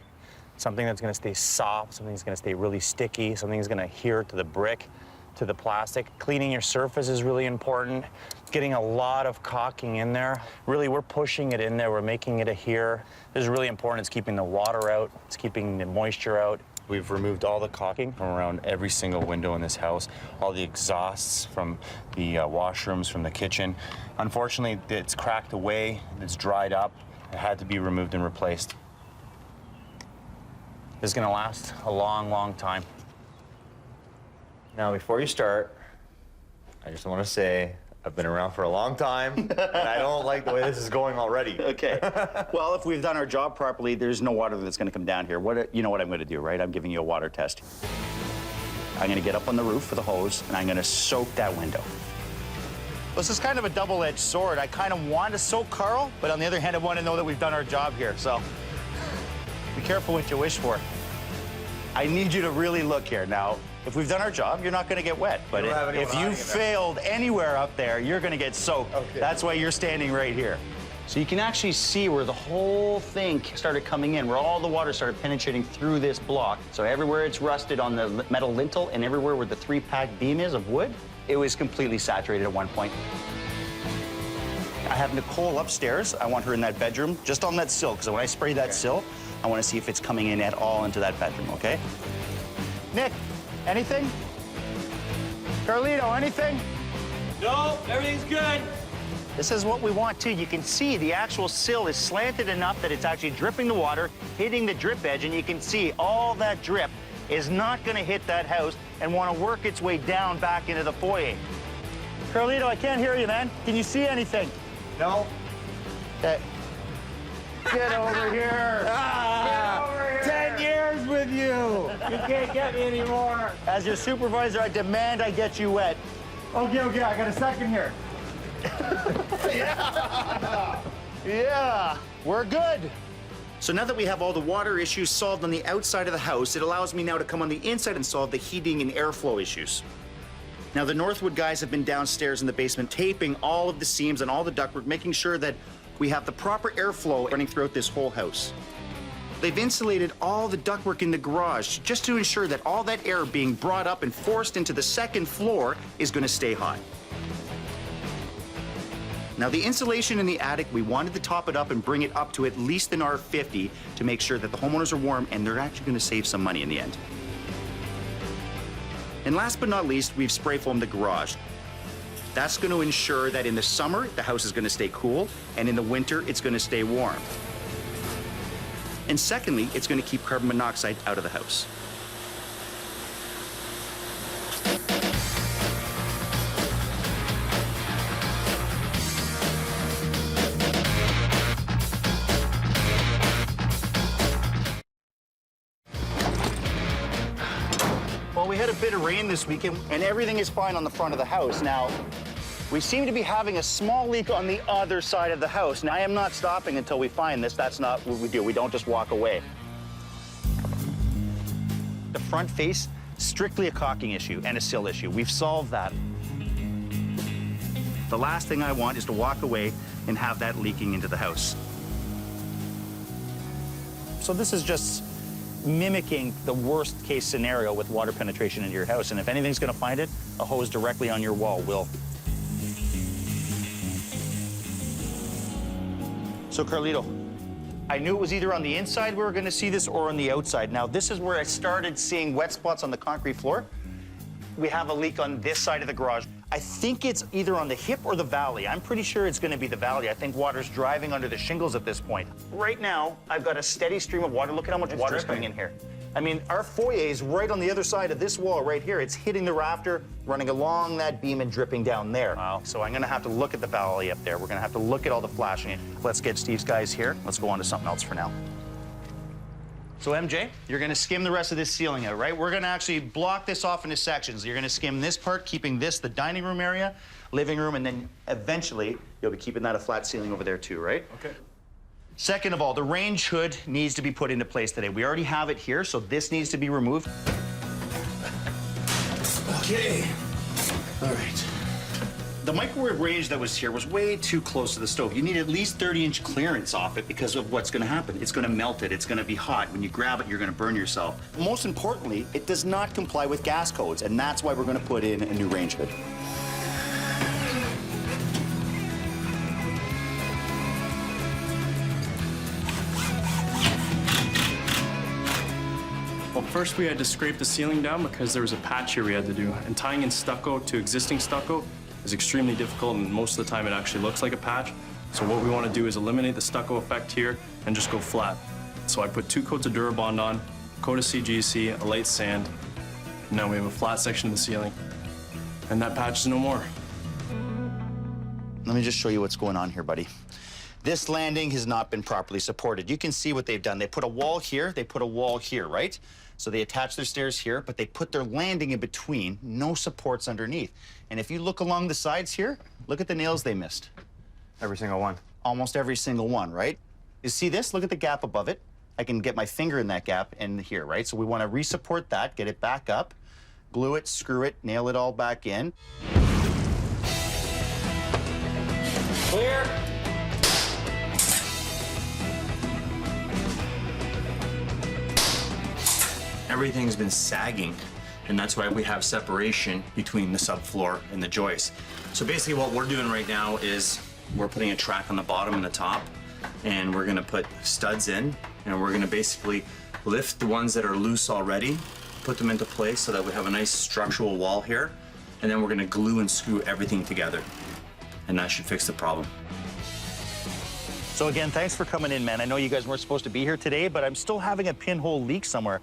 Something that's gonna stay soft, something that's gonna stay really sticky, something that's gonna adhere to the brick, to the plastic. Cleaning your surface is really important. Getting a lot of caulking in there. Really, we're pushing it in there, we're making it adhere. This is really important. It's keeping the water out, it's keeping the moisture out. We've removed all the caulking from around every single window in this house, all the exhausts from the washrooms, from the kitchen. Unfortunately, it's cracked away, it's dried up. It had to be removed and replaced. This is gonna last a long, long time. Now, before you start, I just want to say I've been around for a long time, and I don't like the way this is going already. Okay. Well, if we've done our job properly, there's no water that's going to come down here. You know what I'm going to do, right? I'm giving you a water test. I'm going to get up on the roof with a hose, and I'm going to soak that window. This is kind of a double-edged sword. I kind of want to soak Carl, but on the other hand, I want to know that we've done our job here. So be careful what you wish for. I need you to really look here. Now, if we've done our job, you're not going to get wet. But if you failed anywhere up there, you're going to get soaked. Okay. That's why you're standing right here. So you can actually see where the whole thing started coming in, where all the water started penetrating through this block. So everywhere it's rusted on the metal lintel and everywhere where the 3-pack beam is of wood, it was completely saturated at one point. I have Nicole upstairs. I want her in that bedroom, just on that sill, because when I spray that sill, I want to see if it's coming in at all into that bedroom, okay? Nick, anything? Carlito, anything? No, everything's good. This is what we want too. You can see the actual sill is slanted enough that it's actually dripping the water, hitting the drip edge, and you can see all that drip is not going to hit that house and want to work its way down back into the foyer. Carlito, I can't hear you, man. Can you see anything? No. Okay. Get over here. Get over here. 10 years with you. You can't get me anymore. As your supervisor, I demand I get you wet. Okay, I got a second here. Yeah, we're good. So now that we have all the water issues solved on the outside of the house, it allows me now to come on the inside and solve the heating and airflow issues. Now, the Northwood guys have been downstairs in the basement taping all of the seams and all the ductwork, making sure that we have the proper airflow running throughout this whole house. They've insulated all the ductwork in the garage just to ensure that all that air being brought up and forced into the second floor is going to stay hot. Now, the insulation in the attic, we wanted to top it up and bring it up to at least an R50 to make sure that the homeowners are warm and they're actually going to save some money in the end. And last but not least, we've spray foamed the garage. That's going to ensure that in the summer, the house is going to stay cool, and in the winter, it's going to stay warm. And secondly, it's going to keep carbon monoxide out of the house. Well, we had a bit of rain this weekend, and everything is fine on the front of the house. Now, we seem to be having a small leak on the other side of the house. Now, I am not stopping until we find this. That's not what we do. We don't just walk away. The front face, strictly a caulking issue and a sill issue. We've solved that. The last thing I want is to walk away and have that leaking into the house. So this is just mimicking the worst case scenario with water penetration into your house. And if anything's gonna find it, a hose directly on your wall will. So Carlito, I knew it was either on the inside we were gonna see this or on the outside. Now this is where I started seeing wet spots on the concrete floor. We have a leak on this side of the garage. I think it's either on the hip or the valley. I'm pretty sure it's gonna be the valley. I think water's driving under the shingles at this point. Right now, I've got a steady stream of water. Look at how much water's coming in here. I mean, our foyer is right on the other side of this wall right here. It's hitting the rafter, running along that beam and dripping down there. Wow. So I'm gonna have to look at the valley up there. We're gonna have to look at all the flashing. Let's get Steve's guys here. Let's go on to something else for now. So MJ, you're gonna skim the rest of this ceiling out, right? We're gonna actually block this off into sections. You're gonna skim this part, keeping this the dining room area, living room, and then eventually you'll be keeping that a flat ceiling over there too, right? Okay. Second of all, the range hood needs to be put into place today. We already have it here, so this needs to be removed. Okay. All right. The microwave range that was here was way too close to the stove. You need at least 30-inch clearance off it because of what's gonna happen. It's gonna melt it, it's gonna be hot. When you grab it, you're gonna burn yourself. Most importantly, it does not comply with gas codes, and that's why we're gonna put in a new range hood. Well, first we had to scrape the ceiling down because there was a patch here we had to do. And tying in stucco to existing stucco is extremely difficult, and most of the time it actually looks like a patch. So what we want to do is eliminate the stucco effect here and just go flat. So I put 2 coats of Durabond on, a coat of CGC, a light sand, and now we have a flat section of the ceiling. And that patch is no more. Let me just show you what's going on here, buddy. This landing has not been properly supported. You can see what they've done. They put a wall here, they put a wall here, right? So they attach their stairs here, but they put their landing in between, no supports underneath. And if you look along the sides here, look at the nails they missed. Every single one. Almost every single one, right? You see this? Look at the gap above it. I can get my finger in that gap and here, right? So we want to re-support that, get it back up, glue it, screw it, nail it all back in. Clear. Everything's been sagging, and that's why we have separation between the subfloor and the joist. So basically what we're doing right now is we're putting a track on the bottom and the top, and we're gonna put studs in, and we're gonna basically lift the ones that are loose already, put them into place so that we have a nice structural wall here, and then we're gonna glue and screw everything together, and that should fix the problem. So again, thanks for coming in, man. I know you guys weren't supposed to be here today, but I'm still having a pinhole leak somewhere.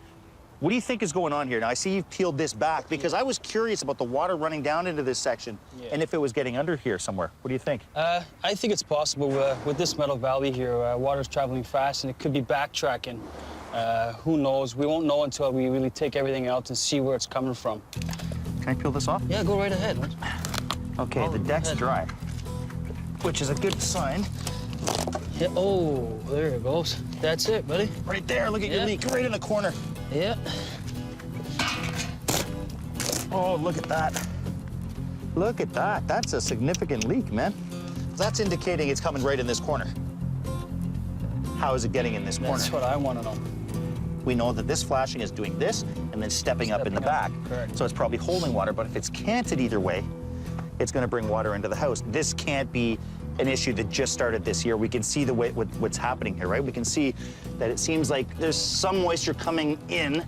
What do you think is going on here? Now, I see you've peeled this back because I was curious about the water running down into this section and if it was getting under here somewhere. What do you think? I think it's possible with this metal valley here, water's traveling fast and it could be backtracking. Who knows? We won't know until we really take everything out and see where it's coming from. Can I peel this off? Yeah, go right ahead. Okay, the deck's dry, which is a good sign. Yeah, oh, there it goes. That's it, buddy. Right there, look at your leak, right in the corner. Yeah. Oh, look at that. Look at that. That's a significant leak, man. That's indicating it's coming right in this corner. How is it getting in this corner? That's what I want to know. We know that this flashing is doing this and then stepping up in the back. Correct. So it's probably holding water, but if it's canted either way, it's going to bring water into the house. This can't be an issue that just started this year. We can see the way what's happening here, right? We can see that it seems like there's some moisture coming in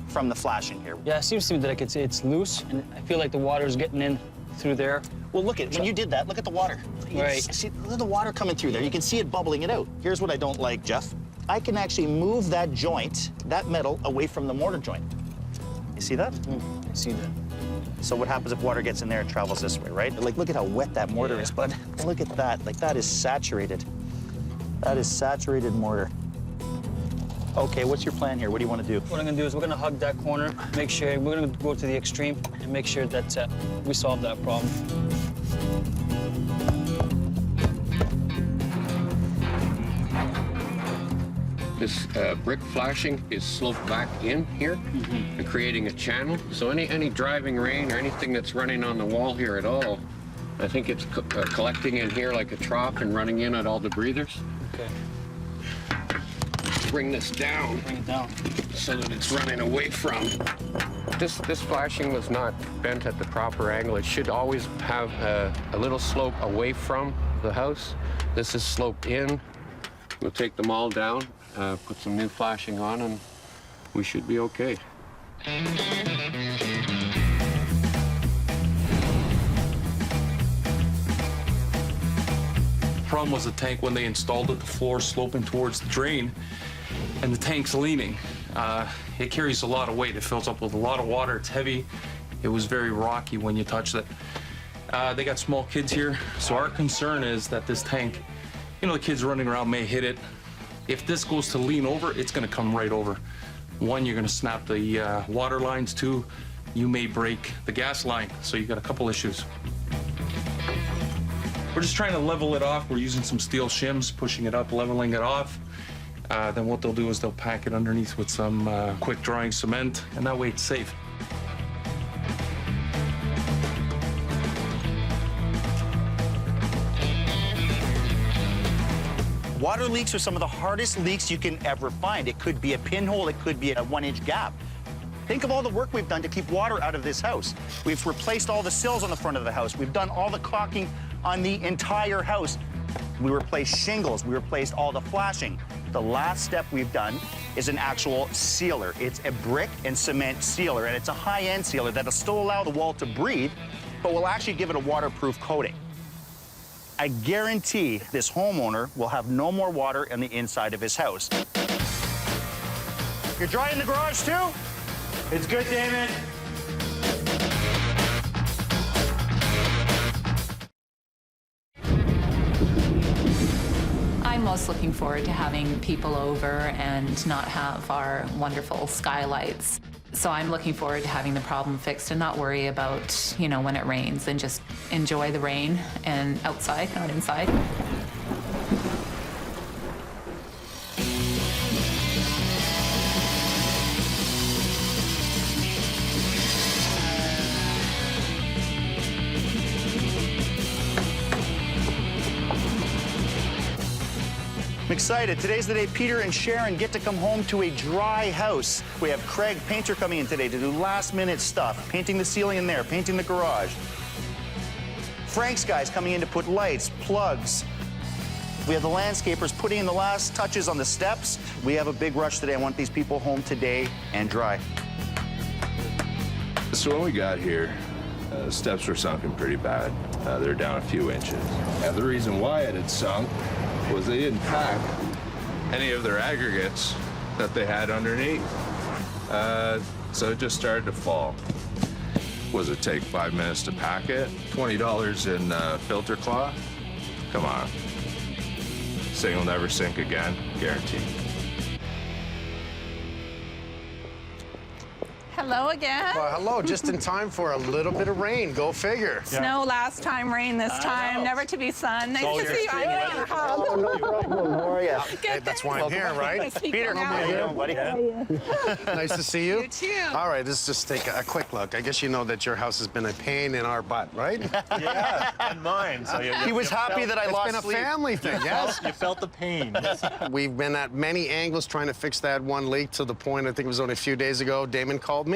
from the flashing here. Yeah, it seems to me that like it's loose, and I feel like the water is getting in through there. Well, look at when you did that. Look at the water. Right. See, look at the water coming through there. You can see it bubbling it out. Here's what I don't like, Jeff. I can actually move that joint, that metal, away from the mortar joint. You see that? I see that. So what happens if water gets in there and travels this way, right? Like, look at how wet that mortar is, bud. Look at that. Like, that is saturated. That is saturated mortar. Okay, what's your plan here? What do you want to do? What I'm going to do is we're going to hug that corner, make sure we're going to go to the extreme and make sure that we solve that problem. This brick flashing is sloped back in here and creating a channel. So any driving rain or anything that's running on the wall here at all, I think it's collecting in here like a trough and running in at all the breathers. Okay. Bring this down. Bring it down. So that it's running away from. This flashing was not bent at the proper angle. It should always have a little slope away from the house. This is sloped in. We'll take them all down, put some new flashing on, and we should be okay. Problem was the tank when they installed it, the floor sloping towards the drain, and the tank's leaning. It carries a lot of weight. It fills up with a lot of water. It's heavy. It was very rocky when you touched it. They got small kids here, so our concern is that this tank, you know, the kids running around may hit it. If this goes to lean over, it's going to come right over. One, you're going to snap the water lines. Two, you may break the gas line. So you got a couple issues. We're just trying to level it off. We're using some steel shims, pushing it up, leveling it off. Then what they'll do is they'll pack it underneath with some quick drying cement, and that way it's safe. Water leaks are some of the hardest leaks you can ever find. It could be a pinhole, it could be a 1-inch gap. Think of all the work we've done to keep water out of this house. We've replaced all the sills on the front of the house. We've done all the caulking on the entire house. We replaced shingles, we replaced all the flashing. The last step we've done is an actual sealer. It's a brick and cement sealer, and it's a high-end sealer that'll still allow the wall to breathe, but will actually give it a waterproof coating. I guarantee this homeowner will have no more water on the inside of his house. You're drying the garage too? It's good, David. I'm most looking forward to having people over and not have our wonderful skylights. So I'm looking forward to having the problem fixed and not worry about, you know, when it rains, and just enjoy the rain and outside, not inside. I'm excited. Today's the day Peter and Sharon get to come home to a dry house. We have Craig, painter, coming in today to do last-minute stuff, painting the ceiling in there, painting the garage. Frank's guys coming in to put lights, plugs. We have the landscapers putting in the last touches on the steps. We have a big rush today. I want these people home today and dry. So when we got here, the steps were sunken pretty bad. They're down a few inches. And the reason why it had sunk was they didn't pack any of their aggregates that they had underneath. So it just started to fall. Was it take 5 minutes to pack it? $20 in filter cloth? Come on. This thing will never sink again, guaranteed. Hello again. Well, hello, just in time for a little bit of rain. Go figure. Snow last time, rain this time, never to be sun. Nice to see you. I'm getting a hug. Oh, no problem. How are you? Hey, that's why I'm here, right? Peter, how are you doing, buddy? Nice to see you. You too. All right, let's just take a quick look. I guess you know that your house has been a pain in our butt, right? Yeah, and mine. So He was happy that I lost It's been sleep. a family thing, yes? You felt the pain. We've been at many angles trying to fix that one leak to the point, I think it was only a few days ago, Damon called me.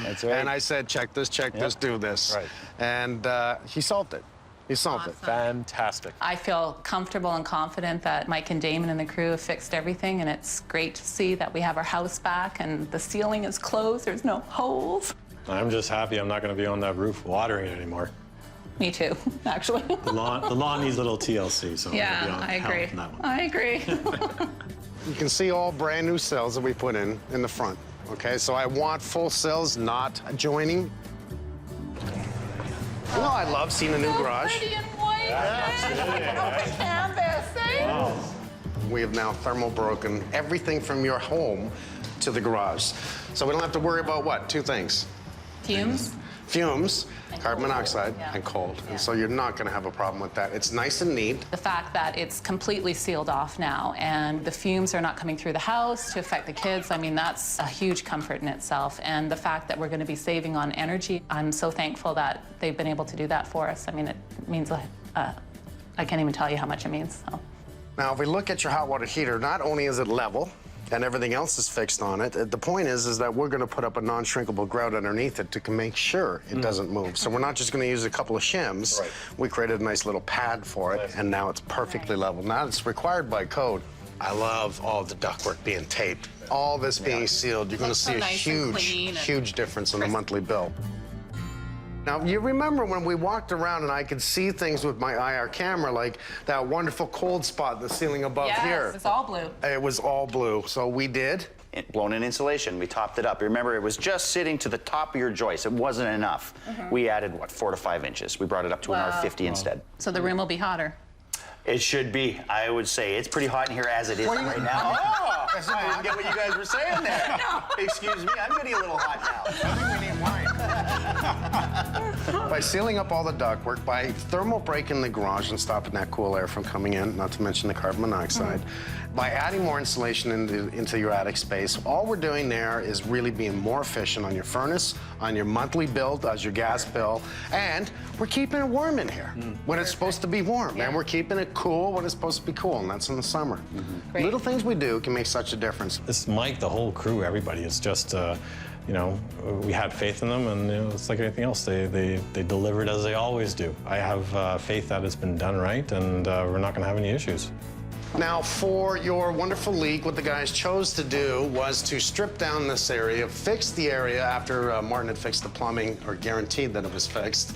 That's right. And I said, check this, do this. Right. And he solved it. He solved it. Fantastic. I feel comfortable and confident that Mike and Damon and the crew have fixed everything, and it's great to see that we have our house back and the ceiling is closed, there's no holes. I'm just happy I'm not going to be on that roof watering it anymore. Me too, actually. The lawn needs a little TLC, so Yeah, maybe I'll I help agree. on that one. I agree. You can see all brand new cells that we put in the front. Okay, so I want full cells, not adjoining. You know, I love seeing a new garage. Pretty and white. Open canvas, eh? We have now thermal broken everything from your home to the garage. So we don't have to worry about what? Two things. Fumes? Fumes, carbon monoxide, and cold. And so you're not gonna have a problem with that. It's nice and neat. The fact that it's completely sealed off now and the fumes are not coming through the house to affect the kids, I mean, that's a huge comfort in itself. And the fact that we're going to be saving on energy, I'm so thankful that they've been able to do that for us. I mean, it means, I can't even tell you how much it means. So. Now, if we look at your hot water heater, not only is it level, and everything else is fixed on it. The point is that we're going to put up a non-shrinkable grout underneath it to make sure it doesn't move. So we're not just going to use a couple of shims. Right. We created a nice little pad for it, and now it's perfectly level. Now it's required by code. I love all the ductwork being taped. All this being sealed, you're going to see a huge difference in the monthly bill. Now, you remember when we walked around and I could see things with my IR camera, like that wonderful cold spot in the ceiling above here. Yes, it's all blue. It was all blue, so we did. Blown-in insulation, we topped it up. Remember, it was just sitting to the top of your joist. It wasn't enough. We added, what, 4 to 5 inches. We brought it up to an R50 instead. So the room will be hotter. It should be, I would say. It's pretty hot in here as it is right now. Oh, I didn't get what you guys were saying there. No. Excuse me, I'm getting a little hot now. I think we need wine. By sealing up all the ductwork, by thermal breaking the garage and stopping that cool air from coming in, not to mention the carbon monoxide, by adding more insulation into your attic space, all we're doing there is really being more efficient on your furnace, on your monthly bill, as your gas bill, and we're keeping it warm in here when it's supposed to be warm, and we're keeping it cool when it's supposed to be cool, and that's in the summer. Little things we do can make such a difference. It's Mike, the whole crew, everybody. It's just, you know, we had faith in them, and you know, it's like anything else. They delivered as they always do. I have faith that it's been done right, and we're not going to have any issues. Now, for your wonderful leak, what the guys chose to do was to strip down this area, fix the area after Martin had fixed the plumbing, or guaranteed that it was fixed,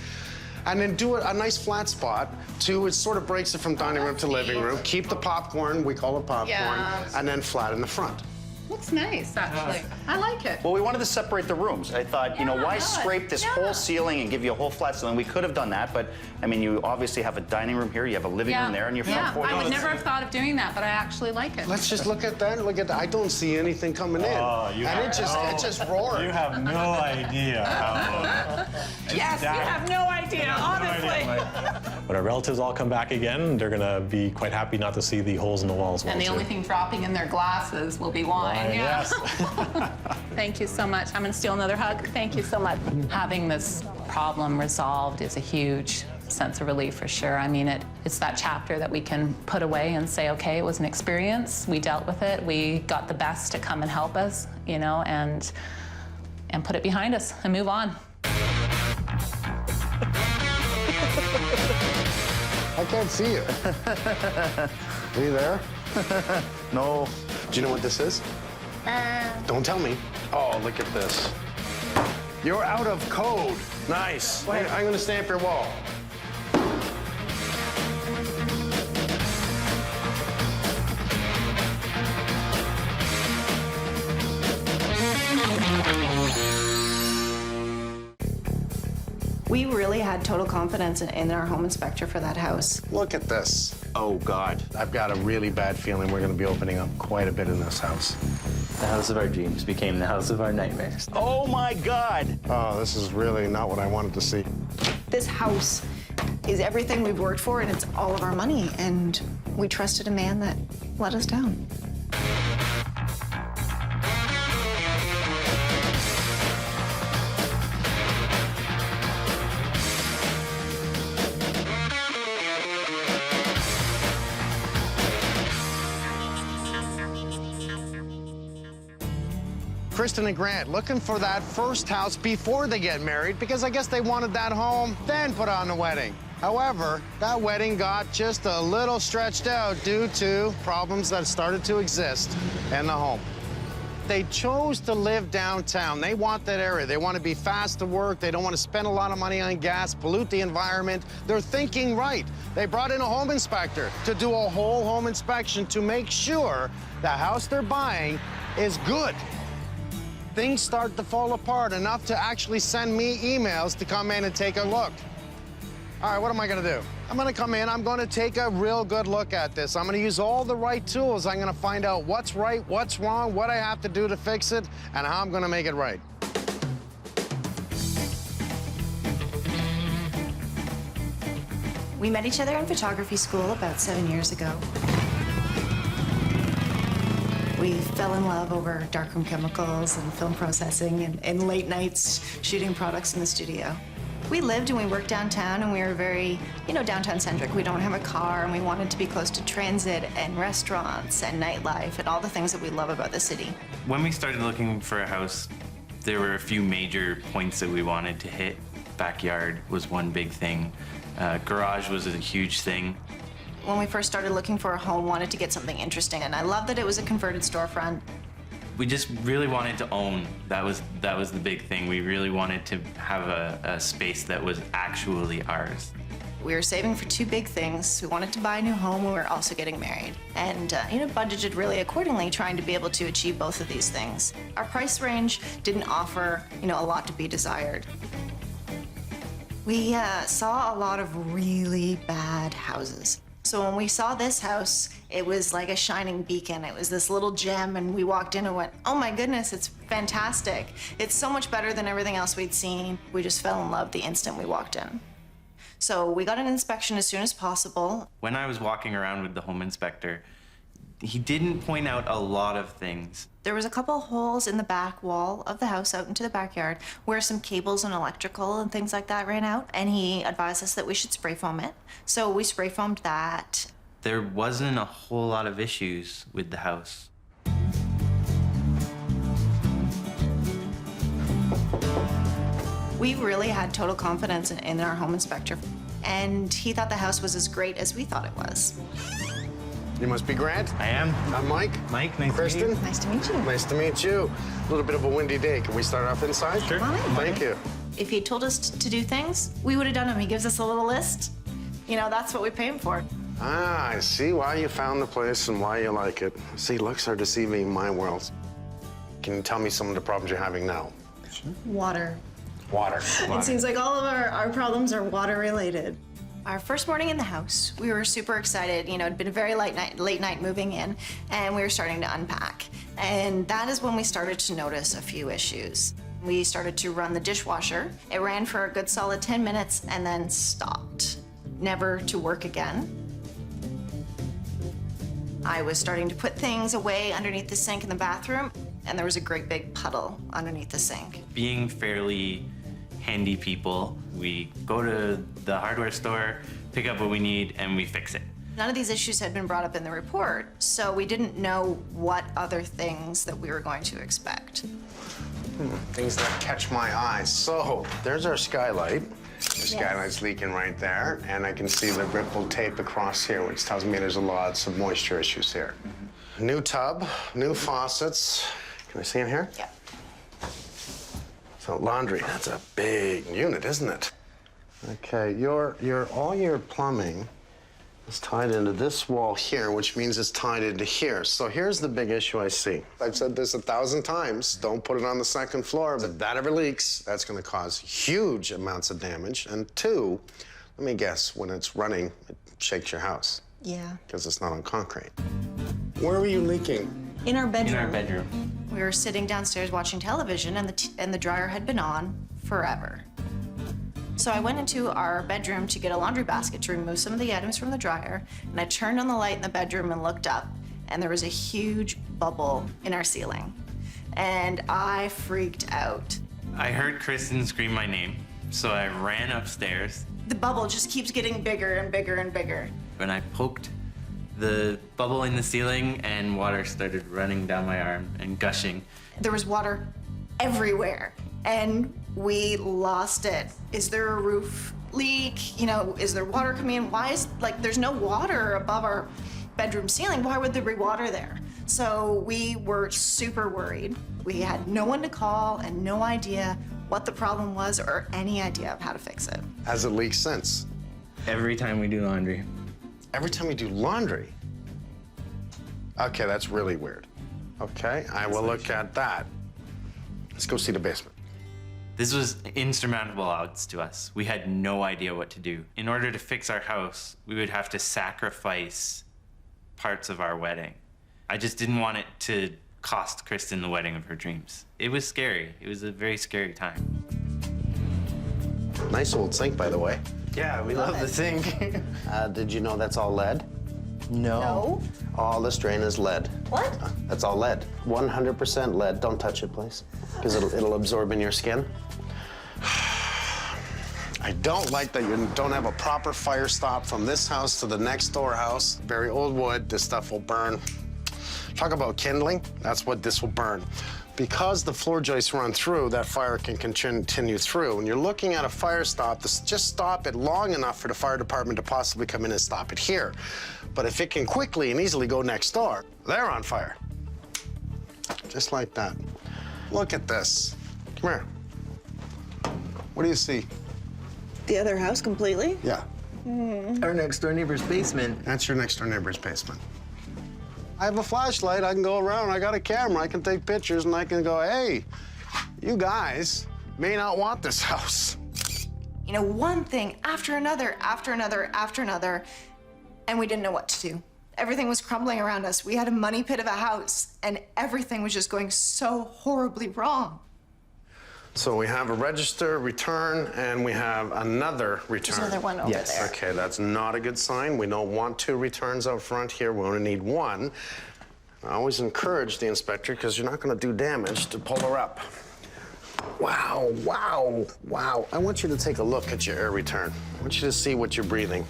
and then do a nice flat spot to, it sort of breaks it from dining room to living room, keep the popcorn, we call it popcorn, and then flat in the front. Looks nice, actually. I like it. Well, we wanted to separate the rooms. I thought, you know, why scrape this whole ceiling and give you a whole flat ceiling? We could have done that, but, I mean, you obviously have a dining room here, you have a living room there, and your front porch. I would never have thought of doing that, but I actually like it. Let's just look at that. Look at that. I don't see anything coming in. And it just roared. You have no idea. Yes, you have no idea, honestly. When our relatives all come back again, they're going to be quite happy not to see the holes in the walls. And the only thing dropping in their glasses will be wine. Yes. Thank you so much. I'm going to steal another hug. Thank you so much. Having this problem resolved is a huge sense of relief for sure. I mean, it's that chapter that we can put away and say, okay, it was an experience. We dealt with it. We got the best to come and help us, you know, and put it behind us and move on. I can't see you. Are you there? No. Do you know what this is? Don't tell me. Oh, look at this. You're out of code. Nice. I'm going to stamp your wall. We really had total confidence in our home inspector for that house. Look at this. Oh, God. I've got a really bad feeling we're going to be opening up quite a bit in this house. The house of our dreams became the house of our nightmares. Oh my God! Oh, this is really not what I wanted to see. This house is everything we've worked for, and it's all of our money. And we trusted a man that let us down. Kristen and Grant looking for that first house before they get married because I guess they wanted that home, then put on the wedding. However, that wedding got just a little stretched out due to problems that started to exist in the home. They chose to live downtown. They want that area. They want to be fast to work. They don't want to spend a lot of money on gas, pollute the environment. They're thinking right. They brought in a home inspector to do a whole home inspection to make sure the house they're buying is good. Things start to fall apart enough to actually send me emails to come in and take a look. All right, what am I gonna do? I'm gonna come in, I'm gonna take a real good look at this. I'm gonna use all the right tools. I'm gonna find out what's right, what's wrong, what I have to do to fix it, and how I'm gonna make it right. We met each other in photography school about 7 years ago. We fell in love over darkroom chemicals and film processing and late nights shooting products in the studio. We lived and we worked downtown, and we were very, downtown-centric. We don't have a car, and we wanted to be close to transit and restaurants and nightlife and all the things that we love about the city. When we started looking for a house, there were a few major points that we wanted to hit. Backyard was one big thing. Garage was a huge thing. When we first started looking for a home, wanted to get something interesting, and I love that it was a converted storefront. We just really wanted to own. That was the big thing. We really wanted to have a space that was actually ours. We were saving for two big things. We wanted to buy a new home, and we were also getting married. And, budgeted really accordingly, trying to be able to achieve both of these things. Our price range didn't offer, a lot to be desired. We saw a lot of really bad houses. So when we saw this house, it was like a shining beacon. It was this little gem, and we walked in and went, oh my goodness, it's fantastic. It's so much better than everything else we'd seen. We just fell in love the instant we walked in. So we got an inspection as soon as possible. When I was walking around with the home inspector, he didn't point out a lot of things. There was a couple holes in the back wall of the house out into the backyard where some cables and electrical and things like that ran out, and he advised us that we should spray foam it. So we spray foamed that. There wasn't a whole lot of issues with the house. We really had total confidence in our home inspector, and he thought the house was as great as we thought it was. You must be Grant. I am. I'm Mike. Mike, nice Kristen. to meet you. Nice to meet you. Nice to meet you. A little bit of a windy day. Can we start off inside? Sure. Thank you. If he told us to do things, we would have done them. He gives us a little list. That's what we pay him for. Ah, I see why you found the place and why you like it. See, looks are deceiving in my world. Can you tell me some of the problems you're having now? Water. Water. It seems like all of our problems are water related. Our first morning in the house, we were super excited. It'd been a very late night moving in, and we were starting to unpack. And that is when we started to notice a few issues. We started to run the dishwasher. It ran for a good solid 10 minutes and then stopped, never to work again. I was starting to put things away underneath the sink in the bathroom, and there was a great big puddle underneath the sink. Being fairly handy people, we go to the hardware store, pick up what we need, and we fix it. None of these issues had been brought up in the report, so we didn't know what other things that we were going to expect. Things that catch my eye. So, there's our skylight. The skylight's leaking right there, and I can see the rippled tape across here, which tells me there's lots of moisture issues here. New tub, new faucets. Can I see in here? Yeah. So laundry, that's a big unit, isn't it? Okay, all your plumbing is tied into this wall here, which means it's tied into here. So here's the big issue I see. I've said this 1,000 times, don't put it on the second floor. If that ever leaks, that's gonna cause huge amounts of damage. And two, let me guess, when it's running, it shakes your house. Yeah. Because it's not on concrete. Where were you leaking? In our bedroom. In our bedroom. We were sitting downstairs watching television, and the dryer had been on forever. So I went into our bedroom to get a laundry basket to remove some of the items from the dryer, and I turned on the light in the bedroom and looked up, and there was a huge bubble in our ceiling. And I freaked out. I heard Kristen scream my name, so I ran upstairs. The bubble just keeps getting bigger and bigger and bigger. When I poked the bubble in the ceiling, and water started running down my arm and gushing. There was water everywhere, and we lost it. Is there a roof leak? You know, is there water coming in? Why is, like, there's no water above our bedroom ceiling. Why would there be water there? So we were super worried. We had no one to call and no idea what the problem was or any idea of how to fix it. Has it leaked since? Every time we do laundry. Every time we do laundry? Okay, that's really weird. Okay, I will look at that. Let's go see the basement. This was insurmountable odds to us. We had no idea what to do. In order to fix our house, we would have to sacrifice parts of our wedding. I just didn't want it to cost Kristen the wedding of her dreams. It was scary. It was a very scary time. Nice old sink, by the way. Yeah, we love the sink. Did you know that's all lead? No. All this drain is lead. What? That's all lead. 100% lead. Don't touch it, please, because it'll absorb in your skin. I don't like that you don't have a proper fire stop from this house to the next door house. Very old wood. This stuff will burn. Talk about kindling. That's what this will burn. Because the floor joists run through, that fire can continue through. When you're looking at a fire stop, just stop it long enough for the fire department to possibly come in and stop it here. But if it can quickly and easily go next door, they're on fire. Just like that. Look at this. Come here. What do you see? The other house completely? Yeah. Our next door neighbor's basement. That's your next door neighbor's basement. I have a flashlight. I can go around. I got a camera. I can take pictures, and I can go, hey, you guys may not want this house. You know, one thing after another, after another, after another, and we didn't know what to do. Everything was crumbling around us. We had a money pit of a house, and everything was just going so horribly wrong. So we have a register, return, and we have another return. There's another one over there. Okay, that's not a good sign. We don't want 2 returns out front here. We only need 1. I always encourage the inspector, because you're not going to do damage, to pull her up. Wow, wow, wow. I want you to take a look at your air return. I want you to see what you're breathing.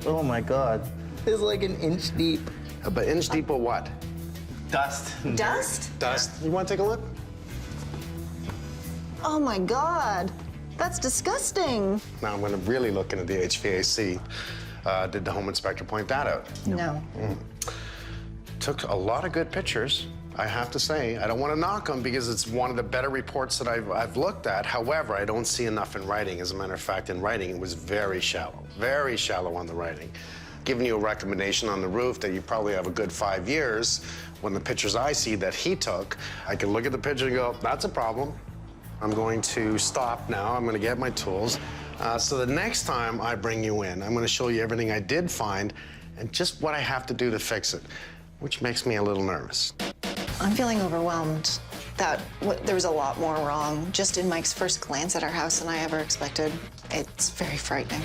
Oh my God. It's like an inch deep. But inch deep of what? Dust. Dust? Dust. You want to take a look? Oh my God, that's disgusting. Now I'm going to really look into the HVAC. Did the home inspector point that out? No. Took a lot of good pictures, I have to say. I don't want to knock them because it's one of the better reports that I've looked at. However, I don't see enough in writing. As a matter of fact, in writing, it was very shallow on the writing. Giving you a recommendation on the roof that you probably have a good 5 years. When the pictures I see that he took, I can look at the picture and go, that's a problem. I'm going to stop now. I'm going to get my tools. So the next time I bring you in, I'm going to show you everything I did find and just what I have to do to fix it, which makes me a little nervous. I'm feeling overwhelmed that there was a lot more wrong just in Mike's first glance at our house than I ever expected. It's very frightening.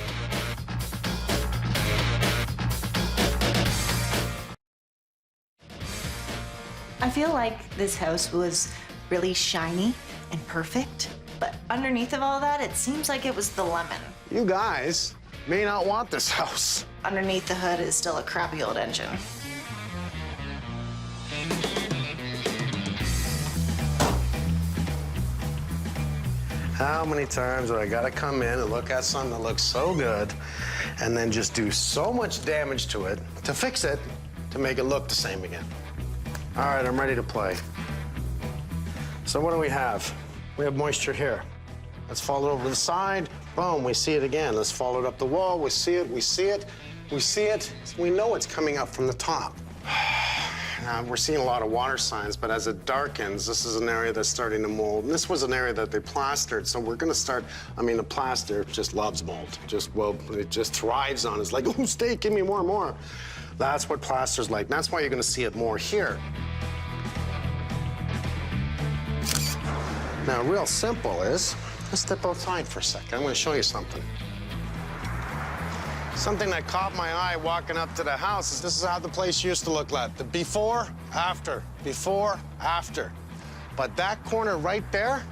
I feel like this house was really shiny and perfect, but underneath of all that, it seems like it was the lemon. You guys may not want this house. Underneath the hood is still a crappy old engine. How many times do I gotta come in and look at something that looks so good and then just do so much damage to it to fix it to make it look the same again? All right, I'm ready to play. So what do we have? We have moisture here. Let's follow it over to the side. Boom, we see it again. Let's follow it up the wall. We see it, we see it, we see it. We know it's coming up from the top. We're seeing a lot of water signs, but as it darkens, this is an area that's starting to mold. And this was an area that they plastered, so we're gonna start, the plaster just loves mold. It just thrives on it. It's like, oh, stay, give me more and more. That's what plaster's like. That's why you're gonna see it more here. Now, real simple is, let's step outside for a second. I'm gonna show you something. Something that caught my eye walking up to the house is this is how the place used to look like. The before, after, before, after. But that corner right there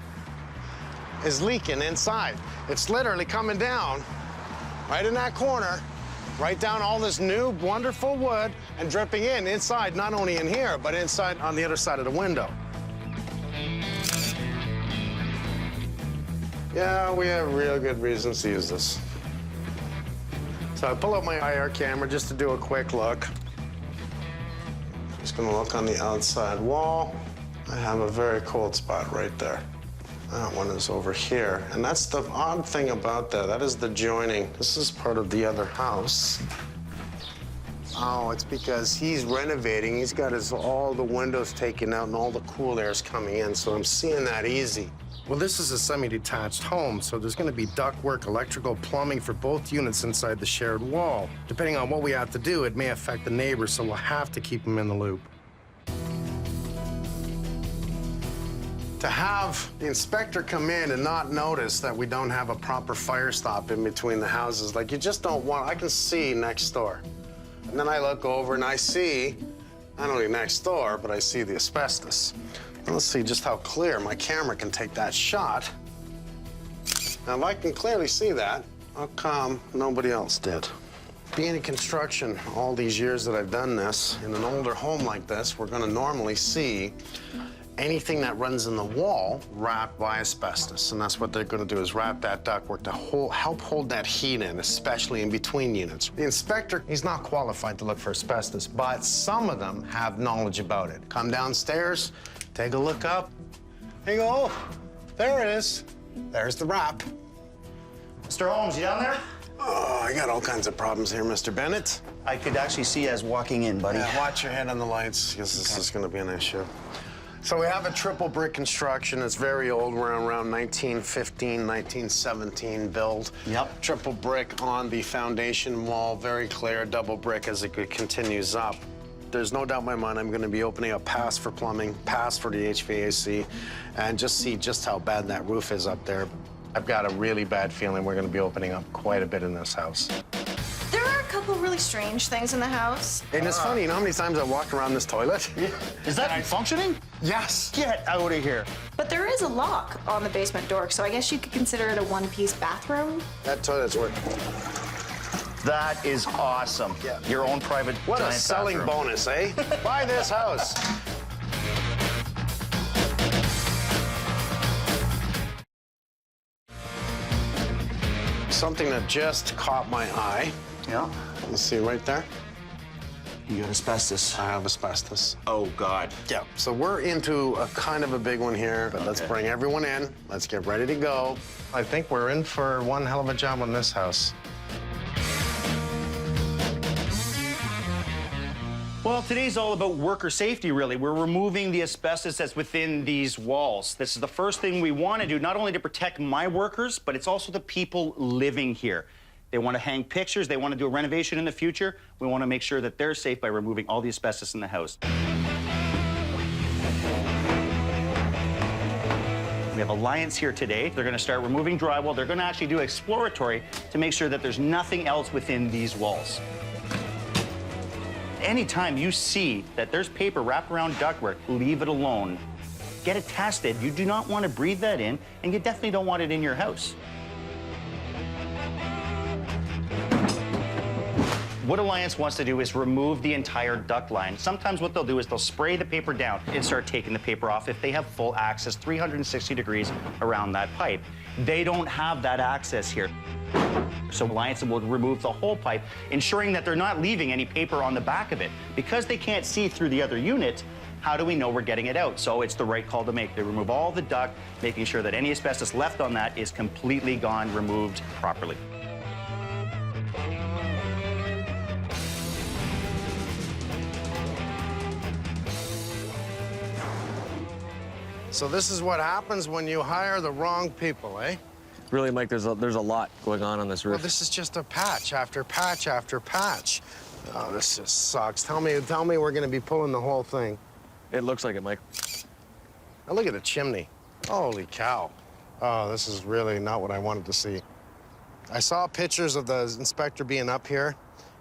is leaking inside. It's literally coming down right in that corner, right down all this new, wonderful wood and dripping in inside, not only in here, but inside on the other side of the window. Yeah, we have real good reasons to use this. So I pull out my IR camera just to do a quick look. Just gonna look on the outside wall. I have a very cold spot right there. That one is over here. And that's the odd thing about that. That is the joining. This is part of the other house. Oh, it's because he's renovating. He's got all the windows taken out and all the cool air is coming in, so I'm seeing that easy. Well, this is a semi-detached home, so there's going to be ductwork, electrical, plumbing for both units inside the shared wall. Depending on what we have to do, it may affect the neighbors, so we'll have to keep them in the loop. To have the inspector come in and not notice that we don't have a proper fire stop in between the houses, like you just don't want, I can see next door. And then I look over and I see, not only next door, but I see the asbestos. And let's see just how clear my camera can take that shot. Now, if I can clearly see that, how come nobody else did? Being in construction all these years that I've done this, in an older home like this, we're gonna normally see anything that runs in the wall wrapped by asbestos. And that's what they're gonna do, is wrap that ductwork to help hold that heat in, especially in between units. The inspector, he's not qualified to look for asbestos, but some of them have knowledge about it. Come downstairs, take a look up. There you go. Oh, there it is. There's the wrap. Mr. Holmes, you down there? Oh, I got all kinds of problems here, Mr. Bennett. I could actually see as walking in, buddy. Yeah, watch your head on the lights, because this is going to be an issue. So we have a triple brick construction. It's very old. We're around 1915, 1917 build. Yep. Triple brick on the foundation wall, very clear, double brick as it continues up. There's no doubt in my mind I'm going to be opening up pass for plumbing, pass for the HVAC, and just see just how bad that roof is up there. I've got a really bad feeling we're going to be opening up quite a bit in this house. There are a couple really strange things in the house. And it's funny, you know how many times I walked around this toilet? Is that functioning? Yes. Get out of here. But there is a lock on the basement door, so I guess you could consider it a one-piece bathroom. That toilet's working. That is awesome. Yeah. Your own private What a giant selling bathroom. bonus, eh? Buy this house. Something that just caught my eye. Yeah. You see right there? You got asbestos. I have asbestos. Oh, God. Yeah, so we're into a kind of a big one here, but let's bring everyone in. Let's get ready to go. I think we're in for one hell of a job on this house. Well, today's all about worker safety, really. We're removing the asbestos that's within these walls. This is the first thing we want to do, not only to protect my workers, but it's also the people living here. They want to hang pictures. They want to do a renovation in the future. We want to make sure that they're safe by removing all the asbestos in the house. We have Alliance here today. They're going to start removing drywall. They're going to actually do exploratory to make sure that there's nothing else within these walls. Anytime you see that there's paper wrapped around ductwork, leave it alone. Get it tested. You do not want to breathe that in, and you definitely don't want it in your house. What Alliance wants to do is remove the entire duct line. Sometimes what they'll do is they'll spray the paper down and start taking the paper off if they have full access, 360 degrees around that pipe. They don't have that access here. So Alliance will remove the whole pipe, ensuring that they're not leaving any paper on the back of it. Because they can't see through the other unit, how do we know we're getting it out? So it's the right call to make. They remove all the duct, making sure that any asbestos left on that is completely gone, removed properly. So this is what happens when you hire the wrong people, eh? Really, Mike, there's a lot going on this roof. Well, this is just a patch after patch after patch. Oh, this just sucks. Tell me we're gonna be pulling the whole thing. It looks like it, Mike. Now look at the chimney. Holy cow. Oh, this is really not what I wanted to see. I saw pictures of the inspector being up here.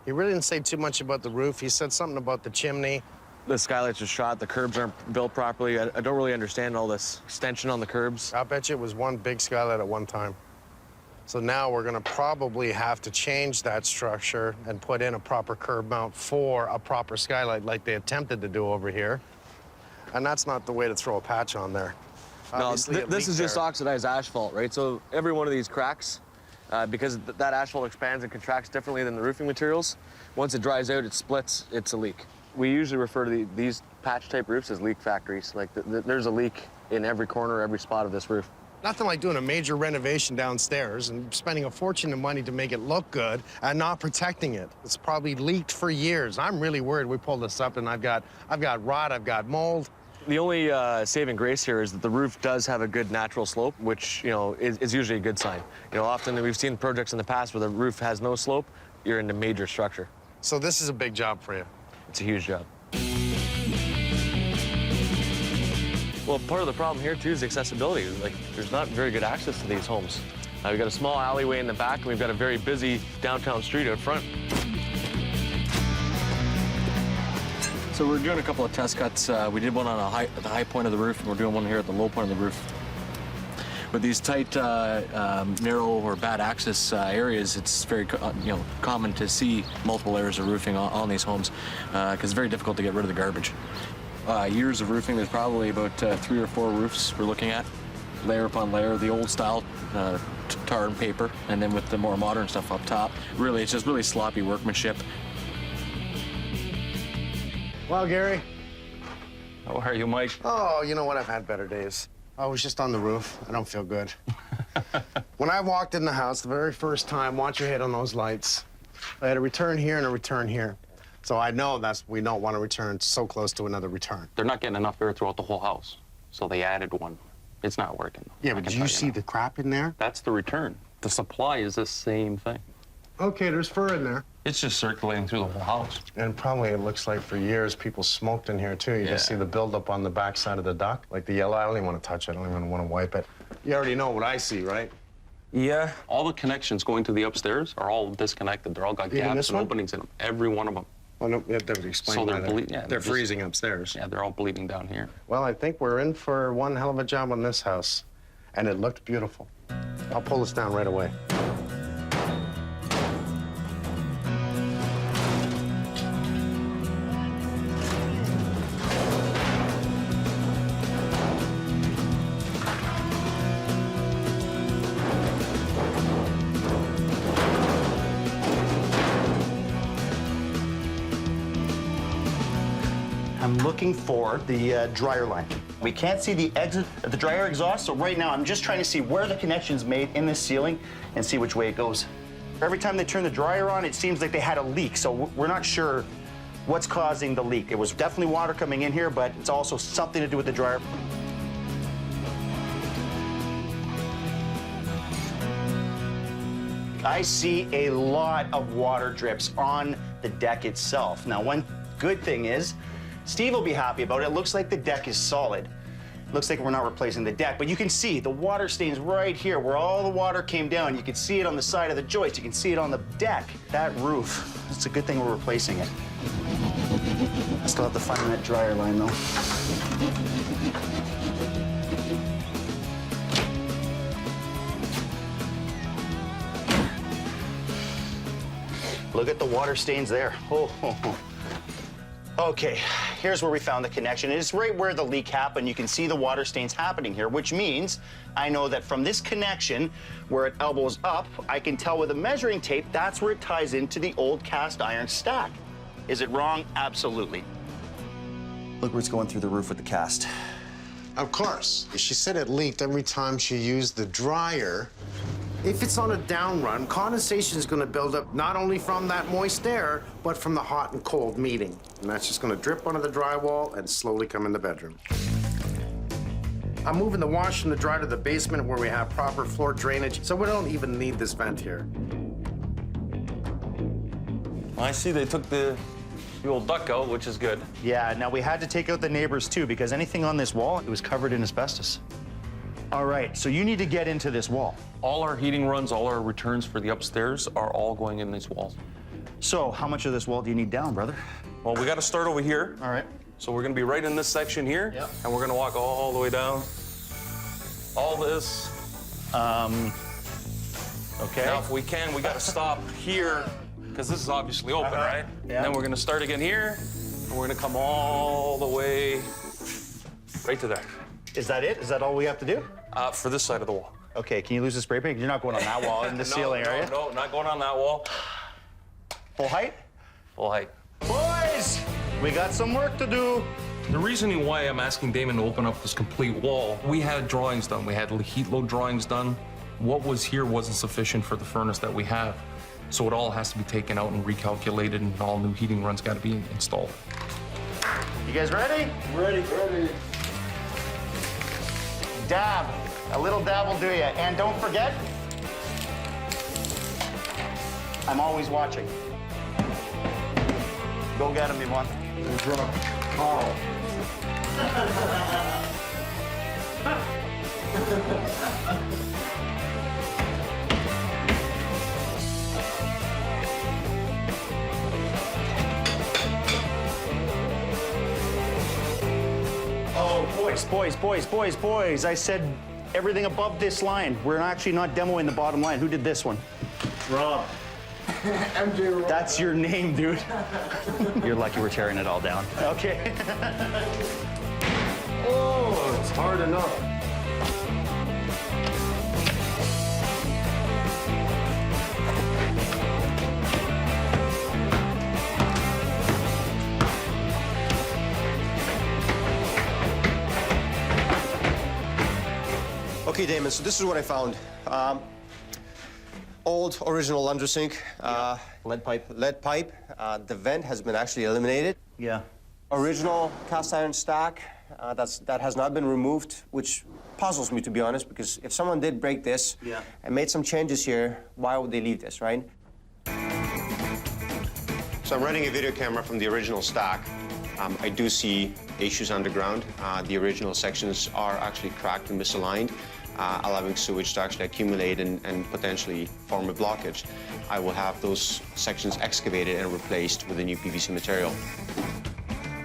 He really didn't say too much about the roof. He said something about the chimney. The skylights are shot, the curbs aren't built properly. I don't really understand all this extension on the curbs. I bet you it was one big skylight at one time. So now we're gonna probably have to change that structure and put in a proper curb mount for a proper skylight like they attempted to do over here. And that's not the way to throw a patch on there. No, Obviously, it this is leaked just there. oxidized asphalt, right? So every one of these cracks, because that asphalt expands and contracts differently than the roofing materials, once it dries out, it splits, it's a leak. We usually refer to these patch-type roofs as leak factories. Like, there's a leak in every corner, every spot of this roof. Nothing like doing a major renovation downstairs and spending a fortune of money to make it look good and not protecting it. It's probably leaked for years. I'm really worried. We pulled this up and I've got rot, I've got mold. The only saving grace here is that the roof does have a good natural slope, which, you know, is usually a good sign. You know, often we've seen projects in the past where the roof has no slope, you're in a major structure. So this is a big job for you. It's a huge job. Well, part of the problem here, too, is accessibility. Like, there's not very good access to these homes. We've got a small alleyway in the back, and we've got a very busy downtown street out front. So we're doing a couple of test cuts. We did one on at the high point of the roof, and we're doing one here at the low point of the roof. With these tight, narrow or bad access areas, it's very common to see multiple layers of roofing on these homes because it's very difficult to get rid of the garbage. Years of roofing, there's probably about 3 or 4 roofs we're looking at, layer upon layer, the old style tar and paper, and then with the more modern stuff up top. Really, it's just really sloppy workmanship. Well, Gary. How are you, Mike? Oh, you know what? I've had better days. I was just on the roof. I don't feel good. When I walked in the house the very first time, watch your head on those lights. I had a return here and a return here. So I know we don't want to return so close to another return. They're not getting enough air throughout the whole house, so they added one. It's not working. Yeah, but did you see the crap in there? That's the return. The supply is the same thing. Okay, there's fur in there. It's just circulating through the whole house. And probably it looks like for years people smoked in here too. You just see the buildup on the backside of the duct, like the yellow. I don't even want to touch it. I don't even want to wipe it. You already know what I see, right? Yeah. All the connections going to the upstairs are all disconnected. They're all got gaps and openings in them. Every one of them. Well, no, that would explain so why they're freezing upstairs. Yeah, they're all bleeding down here. Well, I think we're in for one hell of a job on this house. And it looked beautiful. I'll pull this down right away. I'm looking for the dryer line. We can't see the exit of the dryer exhaust, so right now I'm just trying to see where the connection's made in this ceiling and see which way it goes. Every time they turn the dryer on, it seems like they had a leak, so we're not sure what's causing the leak. It was definitely water coming in here, but it's also something to do with the dryer. I see a lot of water drips on the deck itself. Now, one good thing is, Steve will be happy about it. It looks like the deck is solid. Looks like we're not replacing the deck, but you can see the water stains right here where all the water came down. You can see it on the side of the joist. You can see it on the deck. That roof, it's a good thing we're replacing it. I still have to find that dryer line, though. Look at the water stains there. Oh. Okay, here's where we found the connection. It's right where the leak happened. You can see the water stains happening here, which means I know that from this connection, where it elbows up, I can tell with a measuring tape, that's where it ties into the old cast iron stack. Is it wrong? Absolutely. Look where it's going through the roof with the cast. Of course. She said it leaked every time she used the dryer. If it's on a down run, condensation is going to build up not only from that moist air, but from the hot and cold meeting. And that's just going to drip onto the drywall and slowly come in the bedroom. I'm moving the wash and the dryer to the basement where we have proper floor drainage, so we don't even need this vent here. I see they took the old duct out, which is good. Yeah, now we had to take out the neighbors too, because anything on this wall, it was covered in asbestos. All right, so you need to get into this wall. All our heating runs, all our returns for the upstairs are all going in these walls. So how much of this wall do you need down, brother? Well, we got to start over here. All right. So we're going to be right in this section here, and we're going to walk all the way down. All this. Okay. Now, if we can, we got to stop here, because this is obviously open, right? Yeah. And then we're going to start again here, and we're going to come all the way right to there. Is that it? Is that all we have to do? For this side of the wall. Okay, can you lose the spray paint? You're not going on that wall in the ceiling, are you? No, not going on that wall. Full height? Full height. Boys, we got some work to do. The reasoning why I'm asking Damon to open up this complete wall, we had drawings done. We had heat load drawings done. What was here wasn't sufficient for the furnace that we have. So it all has to be taken out and recalculated, and all new heating runs got to be installed. You guys ready? Ready. Dab. A little dab will do you. And don't forget, I'm always watching. Go get him, Yvonne. Oh. Boys. I said everything above this line. We're actually not demoing the bottom line. Who did this one? Rob. MJ Rob. That's your name, dude. You're lucky we're tearing it all down. Okay. Oh, it's hard enough. Okay, Damon, so this is what I found. Old original laundry sink. Lead pipe. Lead pipe. The vent has been actually eliminated. Yeah. Original cast iron stack. That has not been removed, which puzzles me, to be honest, because if someone did break this and made some changes here, why would they leave this, right? So I'm running a video camera from the original stack. I do see issues underground. The original sections are actually cracked and misaligned, allowing sewage to actually accumulate and potentially form a blockage. I will have those sections excavated and replaced with a new PVC material.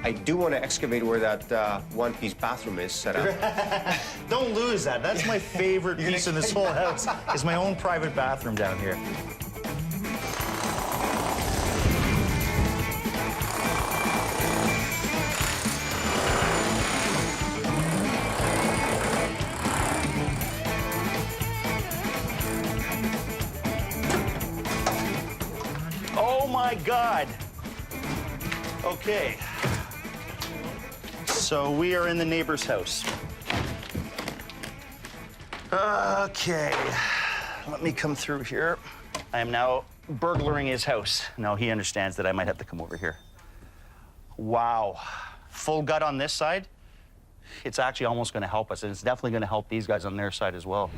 I do want to excavate where that one-piece bathroom is set up. Don't lose that. That's my favorite piece in this whole house, is my own private bathroom down here. Oh my God. Okay. So we are in the neighbor's house. Okay, let me come through here. I am now burglaring his house. Now he understands that I might have to come over here. Wow, full gut on this side. It's actually almost gonna help us, and it's definitely gonna help these guys on their side as well.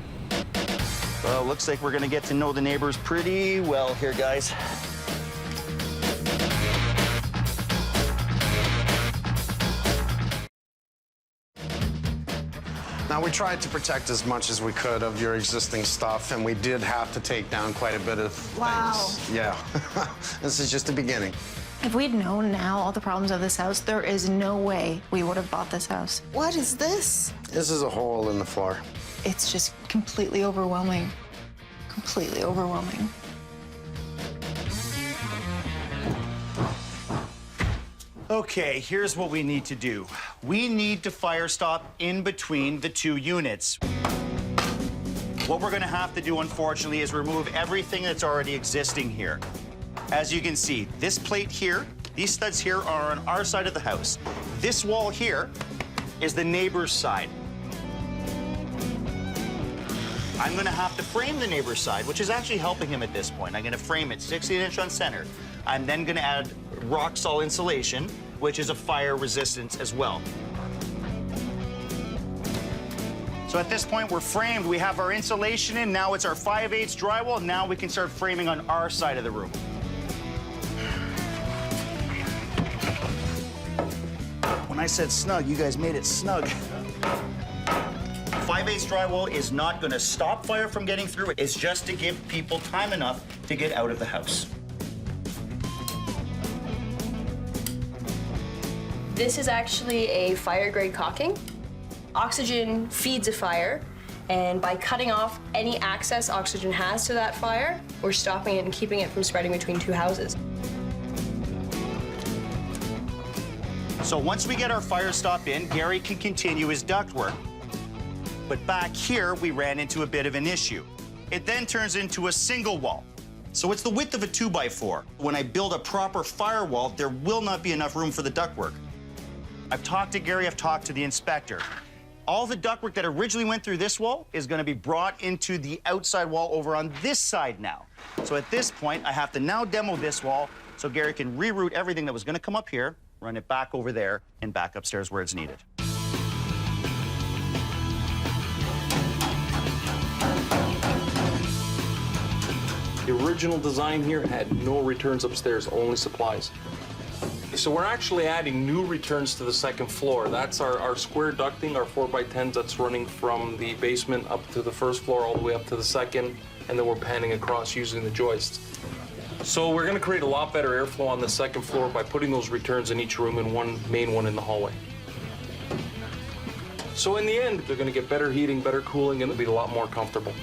Well, looks like we're gonna get to know the neighbors pretty well here, guys. Now, we tried to protect as much as we could of your existing stuff, and we did have to take down quite a bit of things. Yeah. This is just the beginning. If we'd known now all the problems of this house, there is no way we would have bought this house. What is this? This is a hole in the floor. It's just completely overwhelming. Completely overwhelming. Okay, here's what we need to do. We need to fire stop in between the two units. What we're gonna have to do, unfortunately, is remove everything that's already existing here. As you can see, this plate here, these studs here are on our side of the house. This wall here is the neighbor's side. I'm gonna have to frame the neighbor's side, which is actually helping him at this point. I'm gonna frame it 16-inch on center. I'm then gonna add rock salt insulation, which is a fire resistance as well. So at this point, we're framed. We have our insulation in. Now it's our 5/8 drywall. Now we can start framing on our side of the room. When I said snug, you guys made it snug. 5/8 drywall is not going to stop fire from getting through. It's just to give people time enough to get out of the house. This is actually a fire-grade caulking. Oxygen feeds a fire, and by cutting off any access oxygen has to that fire, we're stopping it and keeping it from spreading between two houses. So once we get our fire stop in, Gary can continue his ductwork. But back here, we ran into a bit of an issue. It then turns into a single wall. So it's the width of a 2x4. When I build a proper firewall, there will not be enough room for the ductwork. I've talked to Gary, I've talked to the inspector. All the ductwork that originally went through this wall is going to be brought into the outside wall over on this side now. So at this point, I have to now demo this wall so Gary can reroute everything that was going to come up here, run it back over there, and back upstairs where it's needed. The original design here had no returns upstairs, only supplies. So we're actually adding new returns to the second floor. That's our square ducting, our 4x10s that's running from the basement up to the first floor all the way up to the second, and then we're panning across using the joists. So we're gonna create a lot better airflow on the second floor by putting those returns in each room and one main one in the hallway. So in the end, they're gonna get better heating, better cooling, and it'll be a lot more comfortable.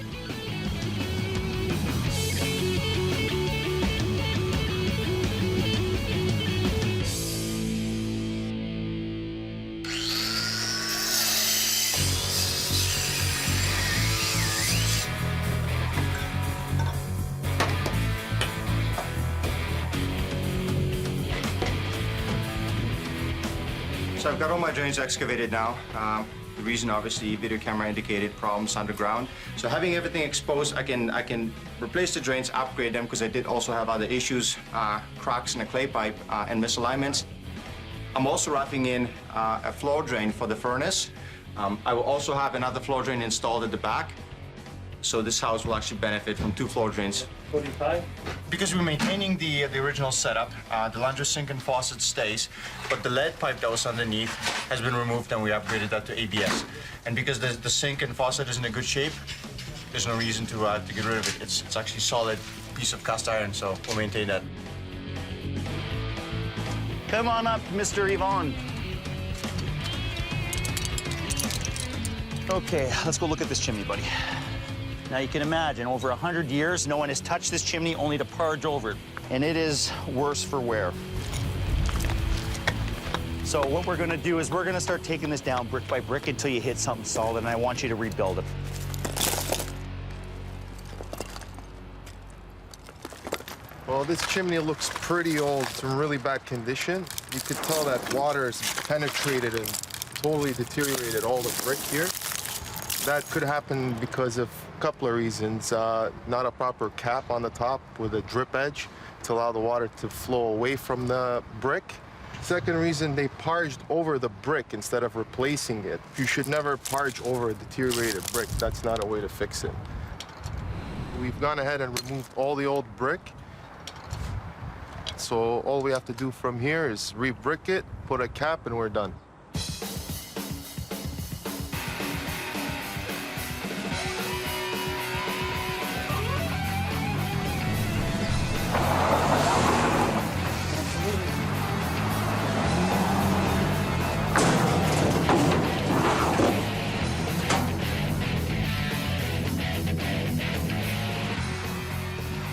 So I've got all my drains excavated now. The reason, obviously, video camera indicated problems underground. So having everything exposed, I can replace the drains, upgrade them, because I did also have other issues, cracks in the clay pipe and misalignments. I'm also wrapping in a floor drain for the furnace. I will also have another floor drain installed at the back. So this house will actually benefit from 2 floor drains. 45? Because we're maintaining the original setup, the laundry sink and faucet stays, but the lead pipe that was underneath has been removed and we upgraded that to ABS. And because the sink and faucet is in a good shape, there's no reason to get rid of it. It's actually a solid piece of cast iron, so we'll maintain that. Come on up, Mr. Yvonne. Okay, let's go look at this chimney, buddy. Now you can imagine, over 100 years, no one has touched this chimney only to purge over it. And it is worse for wear. So what we're gonna do is we're gonna start taking this down brick by brick until you hit something solid, and I want you to rebuild it. Well, this chimney looks pretty old. It's in really bad condition. You could tell that water has penetrated and totally deteriorated all the brick here. That could happen because of a couple of reasons. Not a proper cap on the top with a drip edge to allow the water to flow away from the brick. Second reason, they parged over the brick instead of replacing it. You should never parge over a deteriorated brick. That's not a way to fix it. We've gone ahead and removed all the old brick. So all we have to do from here is re-brick it, put a cap, and we're done.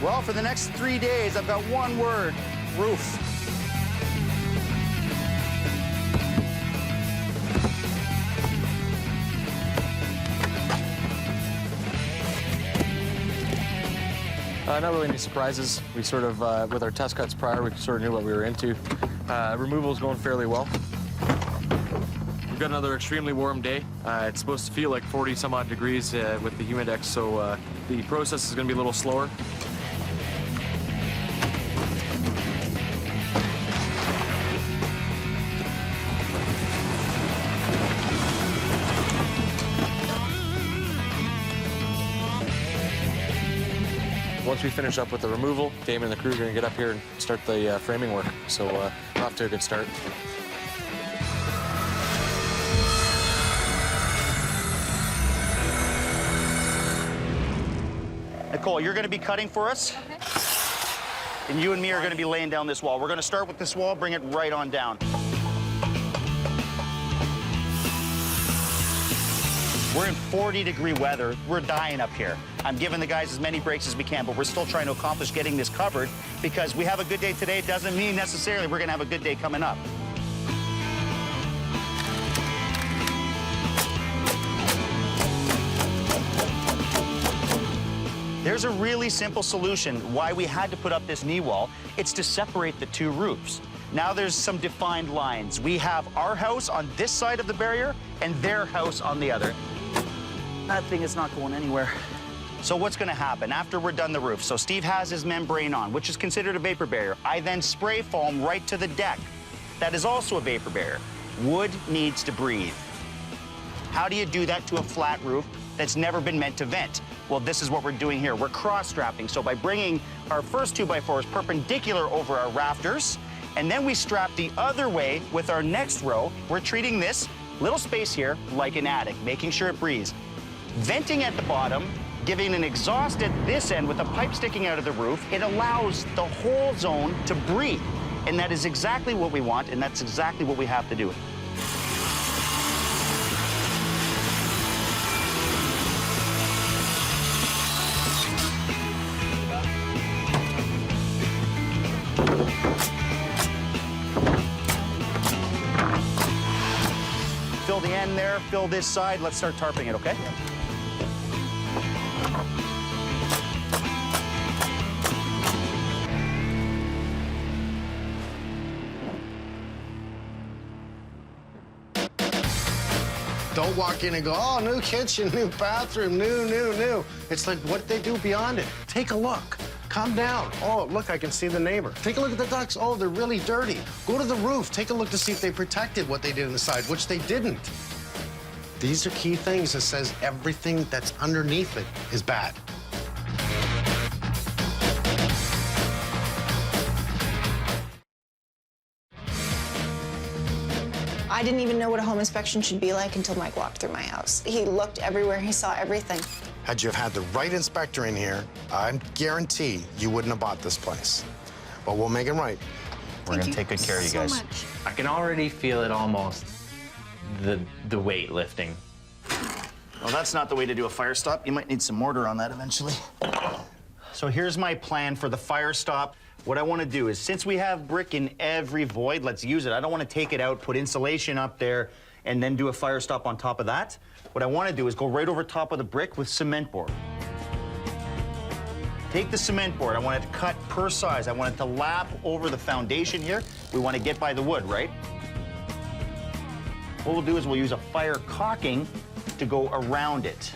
Well, for the next 3 days, I've got one word: roof. Not really any surprises. We sort of, with our test cuts prior, we sort of knew what we were into. Removal is going fairly well. We've got another extremely warm day. It's supposed to feel like 40 some odd degrees with the humidex, so the process is going to be a little slower. Once we finish up with the removal, Damon and the crew are going to get up here and start the framing work. So we're off to a good start. Nicole, you're going to be cutting for us. Okay. And you and me are going to be laying down this wall. We're going to start with this wall, bring it right on down. We're in 40-degree weather. We're dying up here. I'm giving the guys as many breaks as we can, but we're still trying to accomplish getting this covered because we have a good day today. It doesn't mean necessarily we're going to have a good day coming up. There's a really simple solution why we had to put up this knee wall. It's to separate the two roofs. Now there's some defined lines. We have our house on this side of the barrier and their house on the other. That thing is not going anywhere. So what's gonna happen after we're done the roof? So Steve has his membrane on, which is considered a vapor barrier. I then spray foam right to the deck. That is also a vapor barrier. Wood needs to breathe. How do you do that to a flat roof that's never been meant to vent? Well, this is what we're doing here. We're cross-strapping. So by bringing our first 2x4s perpendicular over our rafters, and then we strap the other way with our next row, we're treating this little space here like an attic, making sure it breathes. Venting at the bottom, giving an exhaust at this end with a pipe sticking out of the roof, it allows the whole zone to breathe. And that is exactly what we want, and that's exactly what we have to do. Fill the end there, fill this side. Let's start tarping it, okay? Don't walk in and go, oh, new kitchen, new bathroom, new. It's like, what they do beyond it? Take a look. Calm down. Oh, look, I can see the neighbor. Take a look at the ducks. Oh, they're really dirty. Go to the roof. Take a look to see if they protected what they did inside, which they didn't. These are key things that says everything that's underneath it is bad. I didn't even know what a home inspection should be like until Mike walked through my house. He looked everywhere, he saw everything. Had you had the right inspector in here, I guarantee you wouldn't have bought this place. But we'll make it right. We're gonna take good care of you guys. Much. I can already feel it almost, the weight lifting. Well, that's not the way to do a fire stop. You might need some mortar on that eventually. So here's my plan for the fire stop. What I want to do is, since we have brick in every void, let's use it. I don't want to take it out, put insulation up there, and then do a fire stop on top of that. What I want to do is go right over top of the brick with cement board. Take the cement board. I want it to cut per size. I want it to lap over the foundation here. We want to get by the wood, right? What we'll do is we'll use a fire caulking to go around it.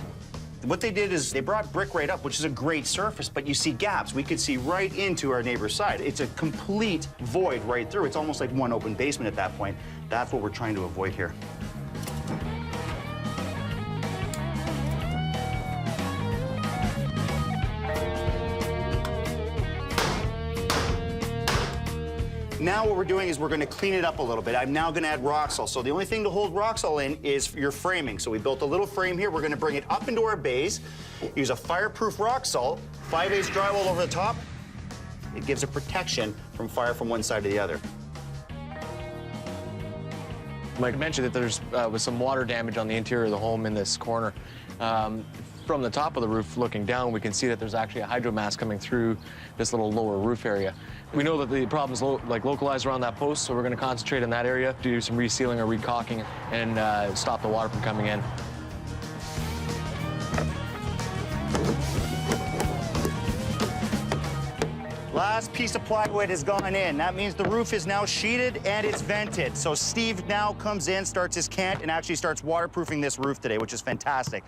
What they did is they brought brick right up, which is a great surface, but you see gaps. We could see right into our neighbor's side. It's a complete void right through. It's almost like one open basement at that point. That's what we're trying to avoid here. Now what we're doing is we're going to clean it up a little bit. I'm now going to add rock salt. So the only thing to hold rock salt in is your framing. So we built a little frame here. We're going to bring it up into our bays. Use a fireproof rock salt, 5/8 drywall over the top. It gives a protection from fire from one side to the other. Mike mentioned that there's was some water damage on the interior of the home in this corner. From the top of the roof looking down, we can see that there's actually a hydro mass coming through this little lower roof area. We know that the problem is localized around that post, so we're going to concentrate in that area, do some resealing or recaulking, and stop the water from coming in. Last piece of plywood has gone in. That means the roof is now sheeted and it's vented. So Steve now comes in, starts his cant, and actually starts waterproofing this roof today, which is fantastic.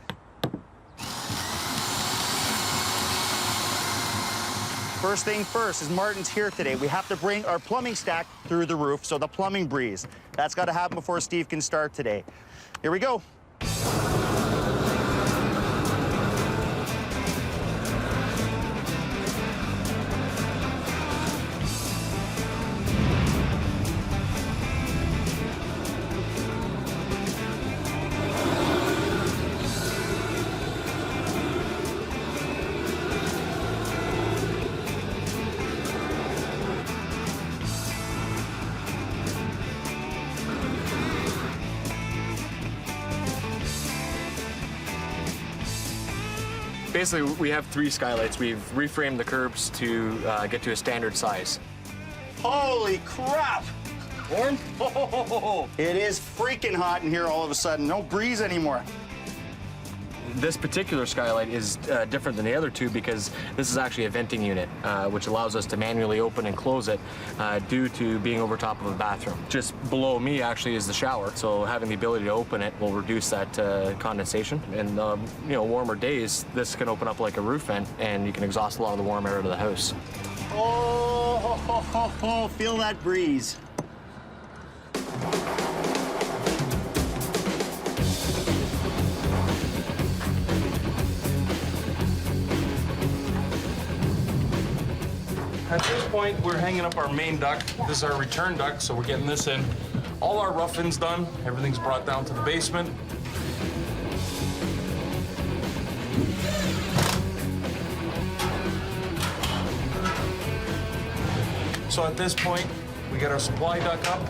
First thing first is Martin's here today. We have to bring our plumbing stack through the roof so the plumbing breathes. That's got to happen before Steve can start today. Here we go. Basically, we have 3 skylights. We've reframed the curbs to get to a standard size. Holy crap! Warm? Oh, it is freaking hot in here all of a sudden. No breeze anymore. This particular skylight is different than the other 2 because this is actually a venting unit, which allows us to manually open and close it due to being over top of a bathroom. Just below me actually is the shower, so having the ability to open it will reduce that condensation. In warmer days, this can open up like a roof vent, and you can exhaust a lot of the warm air out of the house. Oh, feel that breeze. At this point, we're hanging up our main duct. This is our return duct, so we're getting this in. All our rough-in's done. Everything's brought down to the basement. So at this point, we get our supply duct up,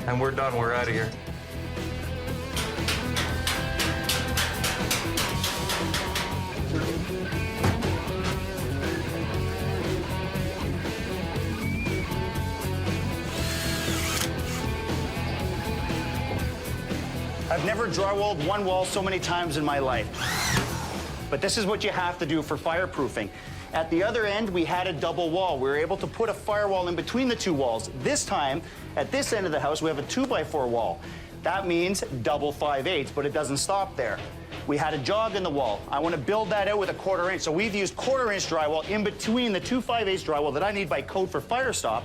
and we're done. We're out of here. I've never drywalled one wall so many times in my life. But this is what you have to do for fireproofing. At the other end, we had a double wall. We were able to put a firewall in between the 2 walls. This time, at this end of the house, we have a 2x4 wall. That means double 5/8, but it doesn't stop there. We had a jog in the wall. I want to build that out with a 1/4 inch. So we've used 1/4 inch drywall in between the 2 5/8 drywall that I need by code for fire stop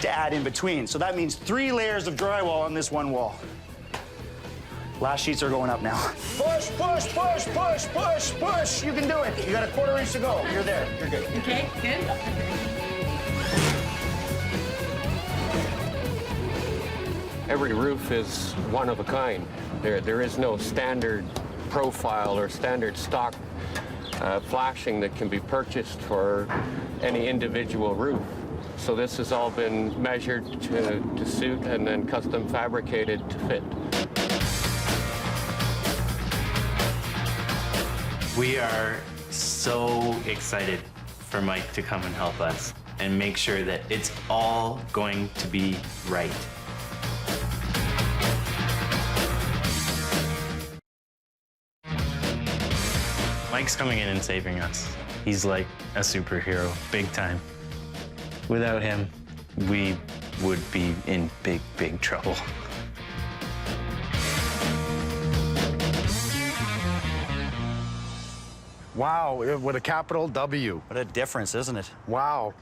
to add in between. So that means 3 layers of drywall on this one wall. Last sheets are going up now. Push, push, push, push, push, push. You can do it. You got a 1/4 inch to go. You're there. You're good. Okay, good. Every roof is one of a kind. There is no standard profile or standard stock flashing that can be purchased for any individual roof. So this has all been measured to suit and then custom fabricated to fit. We are so excited for Mike to come and help us and make sure that it's all going to be right. Mike's coming in and saving us. He's like a superhero, big time. Without him, we would be in big, big trouble. Wow, with a capital W. What a difference, isn't it? Wow.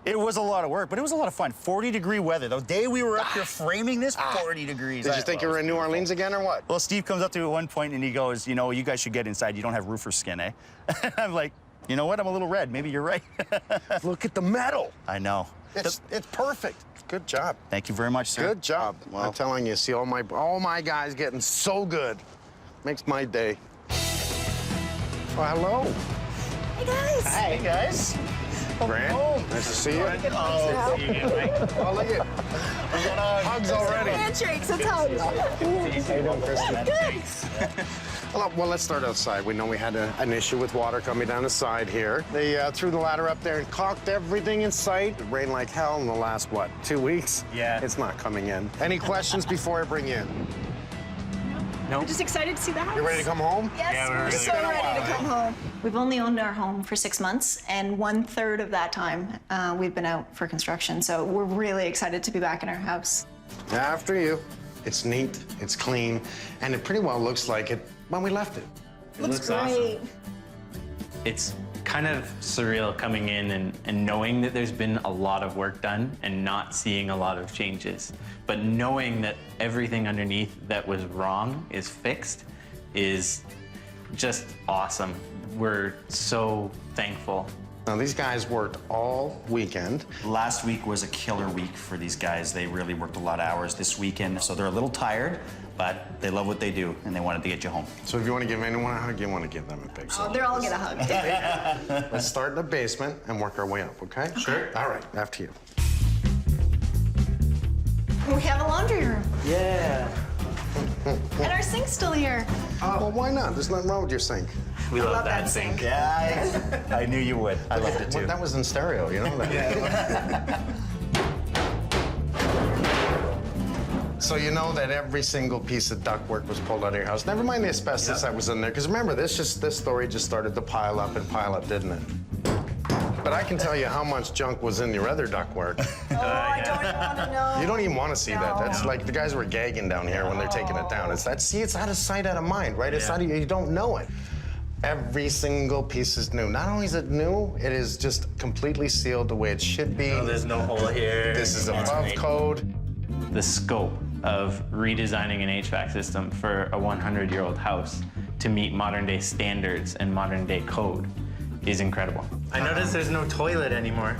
It was a lot of work, but it was a lot of fun. 40-degree weather. The day we were up here framing this, 40 degrees. Did you think you were in New Orleans again or what? Well, Steve comes up to me at one point and he goes, you know, you guys should get inside. You don't have roofer skin, eh? I'm like, you know what? I'm a little red. Maybe you're right. Look at the metal. I know. It's perfect. Good job. Thank you very much, sir. Good job. Well, I'm telling you, see all my guys getting so good. Makes my day. Oh, hello. Hey, guys. Hi, guys. Grant, nice to see you. Oh, see you, Mike. Oh, look at hugs already. Handshakes, it's hugs. How you doing, Kristen? Well, let's start outside. We know we had an issue with water coming down the side here. They threw the ladder up there and caulked everything in sight. It rained like hell in the last, 2 weeks? Yeah. It's not coming in. Any questions before I bring you in? We're just excited to see the house. You ready to come home? Yes, Yeah, we're so ready to come home. We've only owned our home for 6 months, and 1/3 of that time we've been out for construction. So we're really excited to be back in our house. After you. It's neat, it's clean, and it pretty well looks like it when we left it. Looks great. Awesome. It's kind of surreal coming in and knowing that there's been a lot of work done and not seeing a lot of changes. But knowing that everything underneath that was wrong is fixed is just awesome. We're so thankful. Now, these guys worked all weekend. Last week was a killer week for these guys. They really worked a lot of hours this weekend, so they're a little tired, but they love what they do, and they wanted to get you home. So if you want to give anyone a hug, you want to give them a big Oh, they're all gonna hug. Let's start in the basement and work our way up, okay? Sure. All right, after you. We have a laundry room. Yeah. And our sink's still here. Well, why not? There's nothing wrong with your sink. We love that sink. Yeah, I knew you would. I loved it too. That was in stereo, you know that? So you know that every single piece of ductwork was pulled out of your house. Never mind the asbestos that was in there, because remember, this story just started to pile up, didn't it? But I can tell you how much junk was in your other ductwork. I don't even want to know. You don't even want to see that. That's like the guys were gagging down here when they're taking it down. It's that. See, it's out of sight, out of mind, right? It's out of, you don't know it. Every single piece is new. Not only is it new, it is just completely sealed the way it should be. Oh, there's no hole here. This is above code. The scope of redesigning an HVAC system for a 100-year-old house to meet modern-day standards and modern-day code is incredible. I noticed there's no toilet anymore.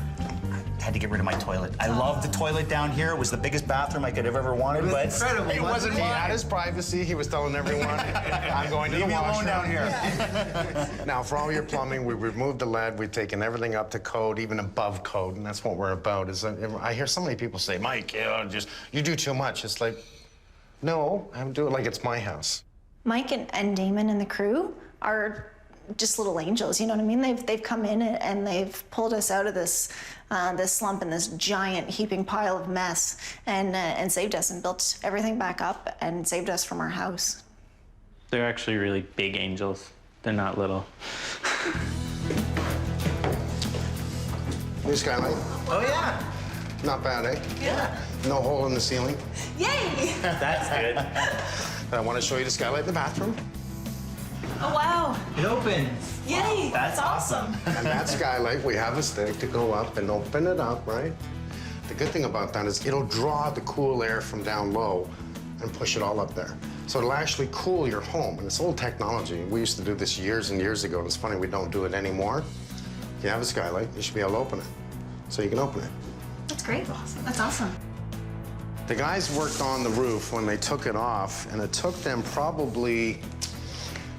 Had to get rid of my toilet. I love the toilet down here. It was the biggest bathroom I could have ever wanted, but Incredible. It wasn't. He had his privacy. He was telling everyone, "I'm going to the washroom." Leave me alone down here. Now, for all your plumbing, we removed the lead. We've taken everything up to code, even above code, and that's what we're about. I hear so many people say, "Mike, you do too much." It's like, no, I'm doing it like it's my house. Mike and Damon and the crew are just little angels, you know what I mean? They've come in and they've pulled us out of this this slump and this giant heaping pile of mess and saved us and built everything back up and saved us from our house. They're actually really big angels. They're not little. New skylight. Oh, yeah. Not bad, eh? Yeah. No hole in the ceiling. Yay! That's good. And I want to show you the skylight in the bathroom. Oh, wow. It opens. Yay! That's awesome. And that skylight, we have a stick to go up and open it up, right? The good thing about that is it'll draw the cool air from down low and push it all up there. So it'll actually cool your home. And it's old technology. We used to do this years and years ago, and it's funny we don't do it anymore. If you have a skylight, you should be able to open it. So you can open it. That's great. That's awesome. The guys worked on the roof when they took it off, and it took them probably,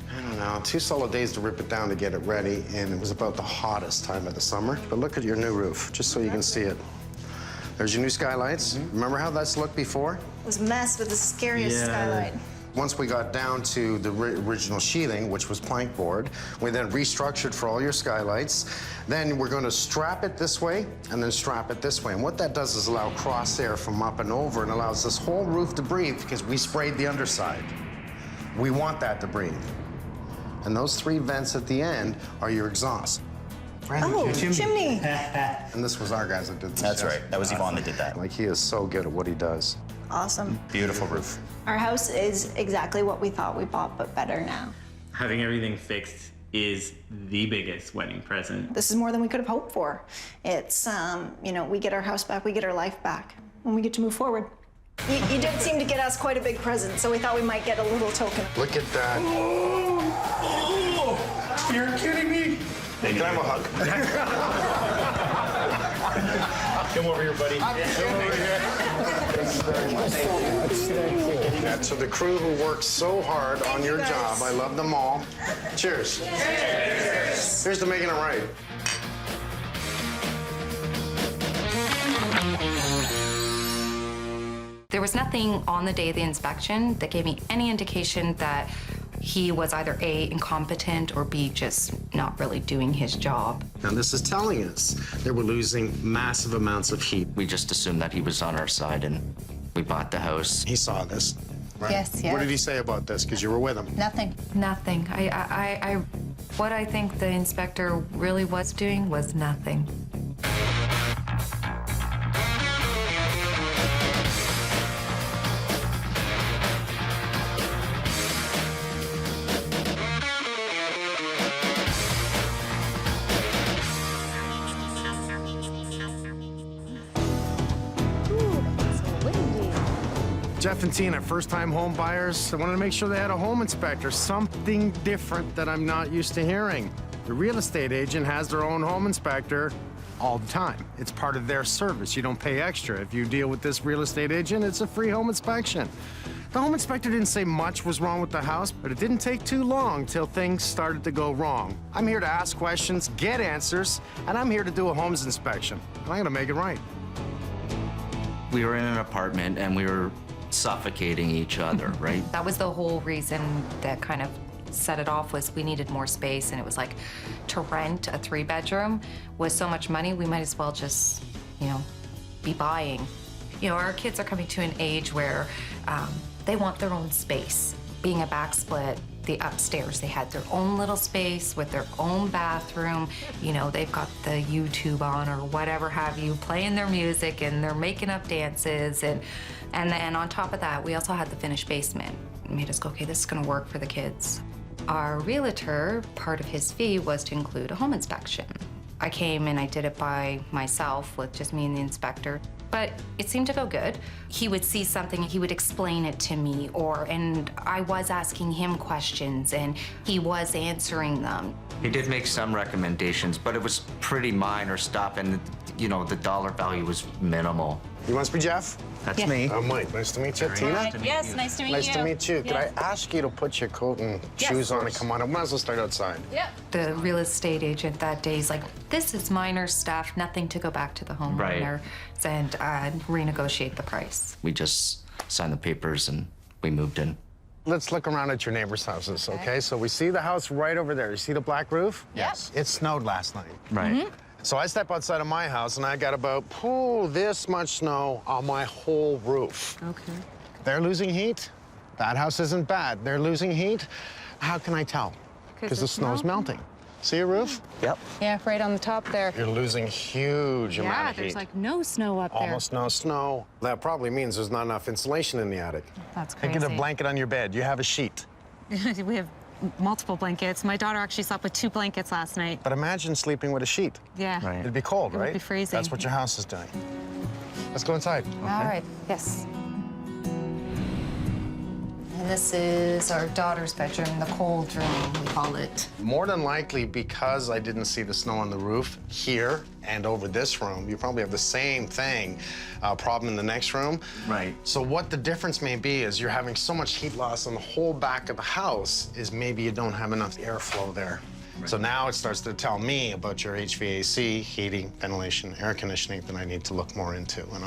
I don't know, 2 solid days to rip it down to get it ready, and it was about the hottest time of the summer. But look at your new roof, just so you can see it. There's your new skylights. Remember how that's looked before? It was messed with the scariest skylight. Once we got down to the original sheathing, which was plank board, we then restructured for all your skylights. Then we're going to strap it this way and then strap it this way. And what that does is allow crosshair from up and over and allows this whole roof to breathe because we sprayed the underside. We want that to breathe. And those 3 vents at the end are your exhaust. Oh, chimney. And this was our guys that did this. That's right. That was Yvonne that did that. Like, he is so good at what he does. Awesome. Beautiful roof. Our house is exactly what we thought we bought, but better now. Having everything fixed is the biggest wedding present. This is more than we could have hoped for. It's, you know, we get our house back, we get our life back, and we get to move forward. You did seem to get us quite a big present, so we thought we might get a little token. Look at that. Oh, you're kidding me. Hey, can I have a hug? Come over here, buddy. Come over here. And to the crew who worked so hard on your job, I love them all. Cheers. Cheers. Here's to making it right. There was nothing on the day of the inspection that gave me any indication that he was either A, incompetent, or B, just not really doing his job. Now this is telling us that we're losing massive amounts of heat. We just assumed that he was on our side and we bought the house. He saw this, right? Yes. What did he say about this? Because you were with him. Nothing. Nothing. What I think the inspector really was doing was nothing. Jeff and Tina, first-time home buyers. I wanted to make sure they had a home inspector, something different that I'm not used to hearing. The real estate agent has their own home inspector all the time. It's part of their service. You don't pay extra. If you deal with this real estate agent, it's a free home inspection. The home inspector didn't say much was wrong with the house, but it didn't take too long till things started to go wrong. I'm here to ask questions, get answers, and I'm here to do a homes inspection. And I'm gonna make it right. We were in an apartment and we were suffocating each other, right? That was the whole reason that kind of set it off, was we needed more space, and it was like, to rent a 3-bedroom was so much money, we might as well just, you know, be buying. You know, our kids are coming to an age where they want their own space. Being a backsplit, the upstairs, they had their own little space with their own bathroom. You know, they've got the YouTube on or whatever have you, playing their music, and they're making up dances. And then on top of that, we also had the finished basement. It made us go, okay, this is gonna work for the kids. Our realtor, part of his fee was to include a home inspection. I came and I did it by myself with just me and the inspector, but it seemed to go good. He would see something, he would explain it to me, and I was asking him questions and he was answering them. He did make some recommendations, but it was pretty minor stuff, and you know, the dollar value was minimal. You must be Jeff? That's Yes. me. I'm Mike. Nice to meet you. Tina? Yes, nice to meet you. Nice to meet you. Could I Yeah. ask you to put your coat and Yes. shoes on and come on? I might as well start outside. Yep. The real estate agent that day is like, this is minor stuff, nothing to go back to the homeowner and renegotiate the price. We just signed the papers and we moved in. Let's look around at your neighbors' houses, okay? So we see the house right over there. You see the black roof? Yes. It snowed last night. Right. So I step outside of my house and I got about, this much snow on my whole roof. Okay. They're losing heat. That house isn't bad. They're losing heat. How can I tell? Because the snow's melting. See your roof? Yep. Yeah, right on the top there. You're losing huge amount Yeah, of heat. there's like no snow up there. Almost no snow. That probably means there's not enough insulation in the attic. That's Think of the crazy. blanket on your bed. You have a sheet. We have multiple blankets. My daughter actually slept with 2 blankets last night. But imagine sleeping with a sheet. Yeah. Right. It'd be cold, It would right? be freezing. That's what your house is doing. Let's go inside. All right, yes. And this is our daughter's bedroom, the cold room, we call it. More than likely, because I didn't see the snow on the roof here and over this room, you probably have the same thing, problem in the next room. Right. So what the difference may be is you're having so much heat loss on the whole back of the house is maybe you don't have enough airflow there. So now it starts to tell me about your HVAC, heating, ventilation, air conditioning that I need to look more into. And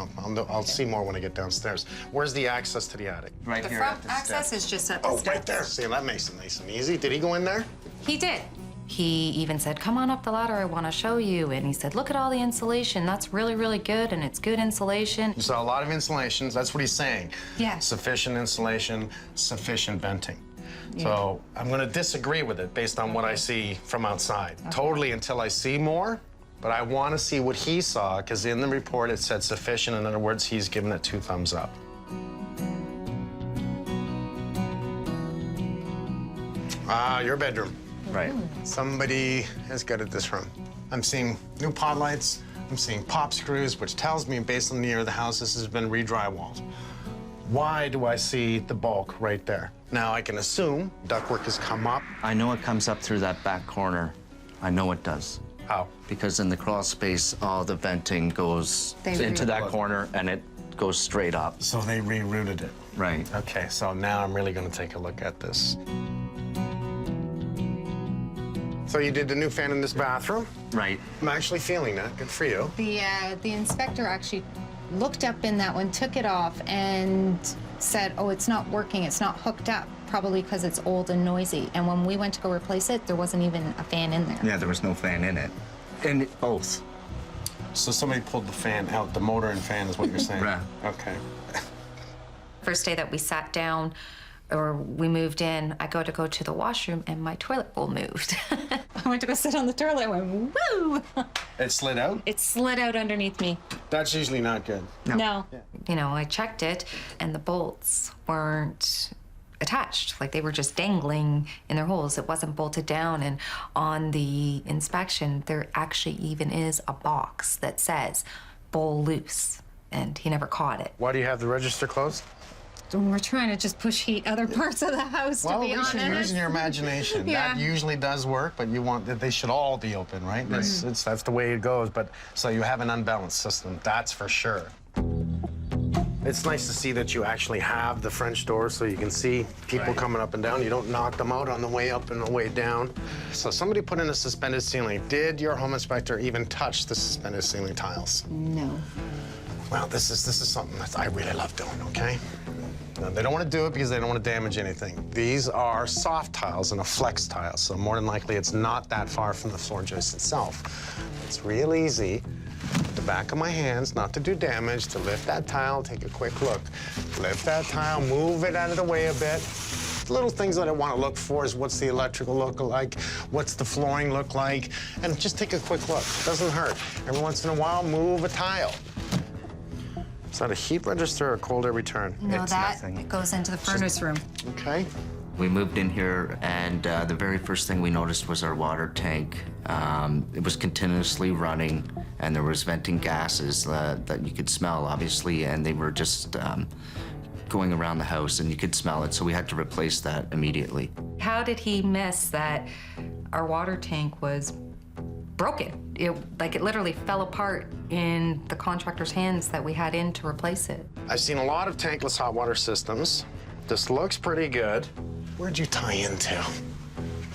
I'll see more when I get downstairs. Where's the access to the attic? Right The here front at the access steps. is just at the Oh, steps. right there. See, that makes it nice and easy. Did he go in there? He did. He even said, come on up the ladder, I want to show you. And he said, look at all the insulation. That's really, really good, and it's good insulation. You saw a lot of insulations. That's what he's saying. Yeah. Sufficient insulation, sufficient venting. So I'm going to disagree with it based on what I see from outside. Totally until I see more. But I want to see what he saw, because in the report it said sufficient. In other words, he's given it 2 thumbs up. Your bedroom. Right. Somebody has gutted this room. I'm seeing new pot lights. I'm seeing pop screws, which tells me, based on the year of the house, this has been re-drywalled. Why do I see the bulk right there? Now, I can assume ductwork has come up. I know it comes up through that back corner. I know it does. How? Because in the crawl space, all the venting goes into that corner and it goes straight up. So they rerouted it. Right. Okay, so now I'm really going to take a look at this. So you did the new fan in this bathroom? Right. I'm actually feeling that. Good for you. The inspector actually looked up in that one, took it off, and said, oh, it's not working, it's not hooked up, probably because it's old and noisy. And when we went to go replace it, there wasn't even a fan in there. Yeah, there was no fan in it. And both. So somebody pulled the fan out, the motor and fan is what you're saying? Right. Okay. First day that we sat down, or we moved in, I go to the washroom and my toilet bowl moved. I went to go sit on the toilet, I went, woo! It slid out? It slid out underneath me. That's usually not good. No. You know, I checked it and the bolts weren't attached. Like they were just dangling in their holes. It wasn't bolted down. And on the inspection, there actually even is a box that says bowl loose. And he never caught it. Why do you have the register closed? We're trying to just push heat other parts of the house, to be honest. Well, you're using your imagination. Yeah. That usually does work, but you want that they should all be open, right? That's the way it goes. But so you have an unbalanced system, that's for sure. It's nice to see that you actually have the French door so you can see people coming up and down. You don't knock them out on the way up and the way down. So somebody put in a suspended ceiling. Did your home inspector even touch the suspended ceiling tiles? No. Well, this is something that I really love doing, okay? Now, they don't want to do it because they don't want to damage anything. These are soft tiles and a flex tile, so more than likely it's not that far from the floor joist itself. It's real easy, with the back of my hands, not to do damage, to lift that tile, take a quick look. Lift that tile, move it out of the way a bit. Little things that I want to look for is what's the electrical look like, what's the flooring look like, and just take a quick look. Doesn't hurt. Every once in a while, move a tile. Is that a heat register or a cold air return? No, that goes into the furnace room. Okay. We moved in here, and the very first thing we noticed was our water tank. It was continuously running, and there was venting gases that you could smell, obviously, and they were just going around the house, and you could smell it, so we had to replace that immediately. How did he miss that our water tank was broken? It literally fell apart in the contractor's hands that we had in to replace it. I've seen a lot of tankless hot water systems. This looks pretty good. Where'd you tie into?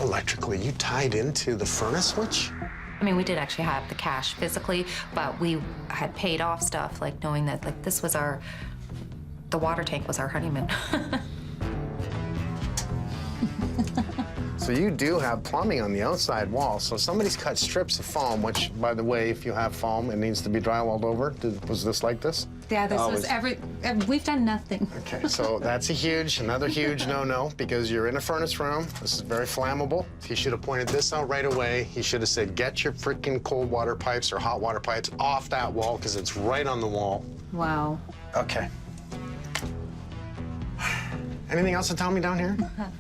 Electrically, you tied into the furnace switch? I mean, we did actually have the cash physically, but we had paid off stuff, like knowing that this was the water tank was our honeymoon. So you do have plumbing on the outside wall. So somebody's cut strips of foam, which, by the way, if you have foam, it needs to be drywalled over. Was this like this? Yeah, this was we've done nothing. Okay, so that's another huge no-no, because you're in a furnace room. This is very flammable. He should have pointed this out right away. He should have said, get your freaking cold water pipes or hot water pipes off that wall, because it's right on the wall. Wow. Okay. Anything else to tell me down here?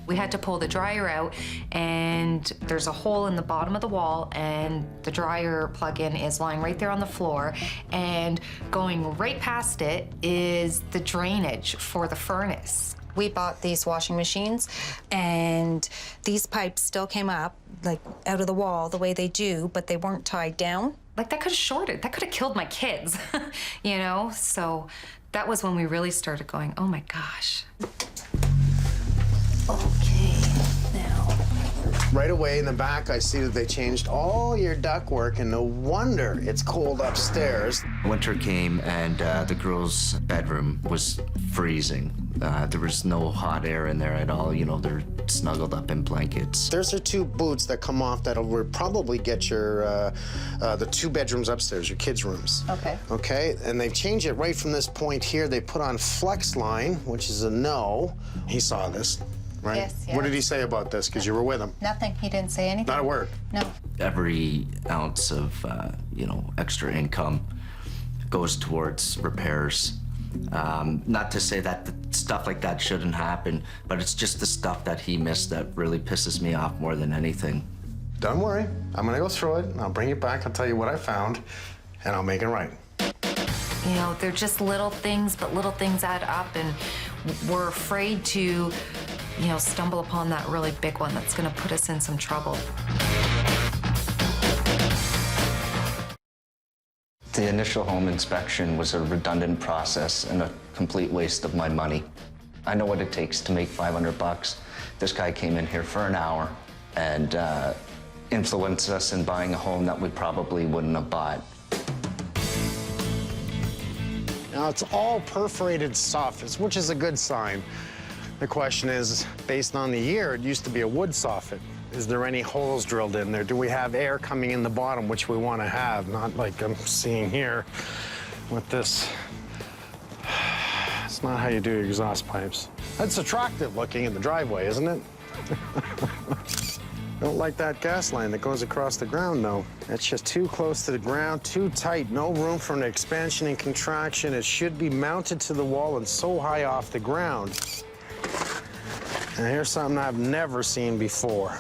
We had to pull the dryer out, and there's a hole in the bottom of the wall, and the dryer plug-in is lying right there on the floor, and going right past it is the drainage for the furnace. We bought these washing machines, and these pipes still came up, out of the wall the way they do, but they weren't tied down. That could have shorted, that could have killed my kids, you know? So that was when we really started going, oh my gosh. Okay, now. Right away in the back, I see that they changed all your ductwork, and no wonder it's cold upstairs. Winter came, and the girls' bedroom was freezing. There was no hot air in there at all. You know, they're snuggled up in blankets. There's the two boots that come off that'll probably get your, the 2 bedrooms upstairs, your kids' rooms. Okay. Okay, and they've changed it right from this point here. They put on flex line, which is a no. He saw this, right? Yes, yes. What did he say about this? Because you were with him. Nothing. He didn't say anything. Not a word. No. Every ounce of, extra income goes towards repairs. Not to say that stuff like that shouldn't happen, but it's just the stuff that he missed that really pisses me off more than anything. Don't worry. I'm gonna go through it, and I'll bring it back. I'll tell you what I found, and I'll make it right. You know, they're just little things, but little things add up, and we're afraid to, stumble upon that really big one that's gonna put us in some trouble. The initial home inspection was a redundant process and a complete waste of my money. I know what it takes to make $500. This guy came in here for an hour and influenced us in buying a home that we probably wouldn't have bought. Now, it's all perforated soffits, which is a good sign. The question is, based on the year, it used to be a wood soffit. Is there any holes drilled in there? Do we have air coming in the bottom, which we want to have, not like I'm seeing here with this. It's not how you do exhaust pipes. That's attractive looking in the driveway, isn't it? Don't like that gas line that goes across the ground, though. It's just too close to the ground, too tight, no room for an expansion and contraction. It should be mounted to the wall and so high off the ground. And here's something I've never seen before.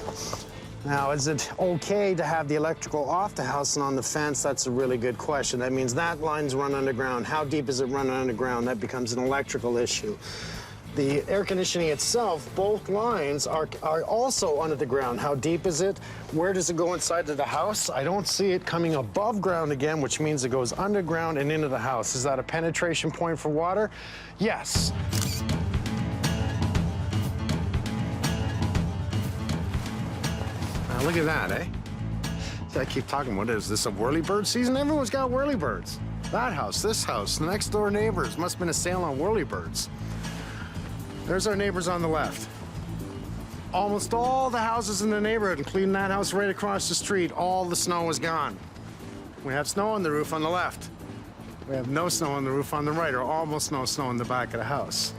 Now, is it okay to have the electrical off the house and on the fence? That's a really good question. That means that line's run underground. How deep is it run underground? That becomes an electrical issue. The air conditioning itself, both lines are also under the ground. How deep is it? Where does it go inside of the house? I don't see it coming above ground again, which means it goes underground and into the house. Is that a penetration point for water? Yes. Look at that, eh? I keep talking, what is this, a whirlybird season? Everyone's got whirlybirds. That house, this house, the next door neighbors. Must have been a sale on whirlybirds. There's our neighbors on the left. Almost all the houses in the neighborhood, including that house right across the street, all the snow is gone. We have snow on the roof on the left. We have no snow on the roof on the right, or almost no snow in the back of the house.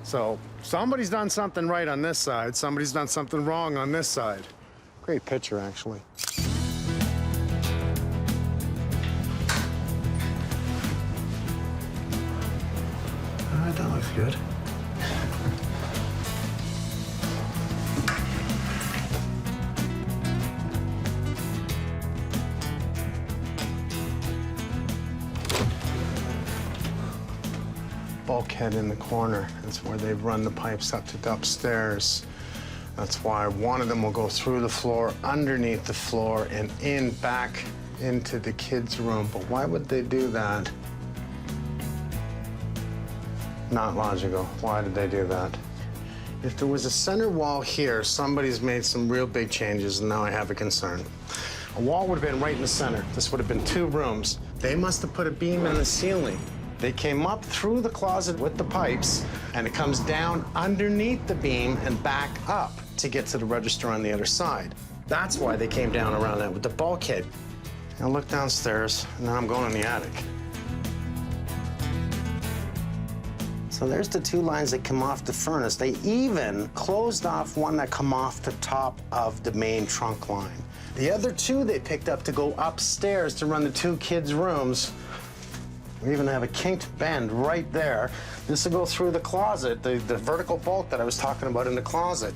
So somebody's done something right on this side, somebody's done something wrong on this side. Great picture, actually. That looks good. Bulkhead in the corner. That's where they've run the pipes up to the upstairs. That's why one of them will go through the floor, underneath the floor, and in back into the kids' room. But why would they do that? Not logical. Why did they do that? If there was a center wall here, somebody's made some real big changes, and now I have a concern. A wall would have been right in the center. This would have been 2 rooms. They must have put a beam in the ceiling. They came up through the closet with the pipes, and it comes down underneath the beam and back up to get to the register on the other side. That's why they came down around that with the bulkhead. Now look downstairs, and now I'm going in the attic. So there's the 2 lines that come off the furnace. They even closed off one that come off the top of the main trunk line. The other 2 they picked up to go upstairs to run the 2 kids' rooms. We even have a kinked bend right there. This will go through the closet, the vertical bolt that I was talking about in the closet.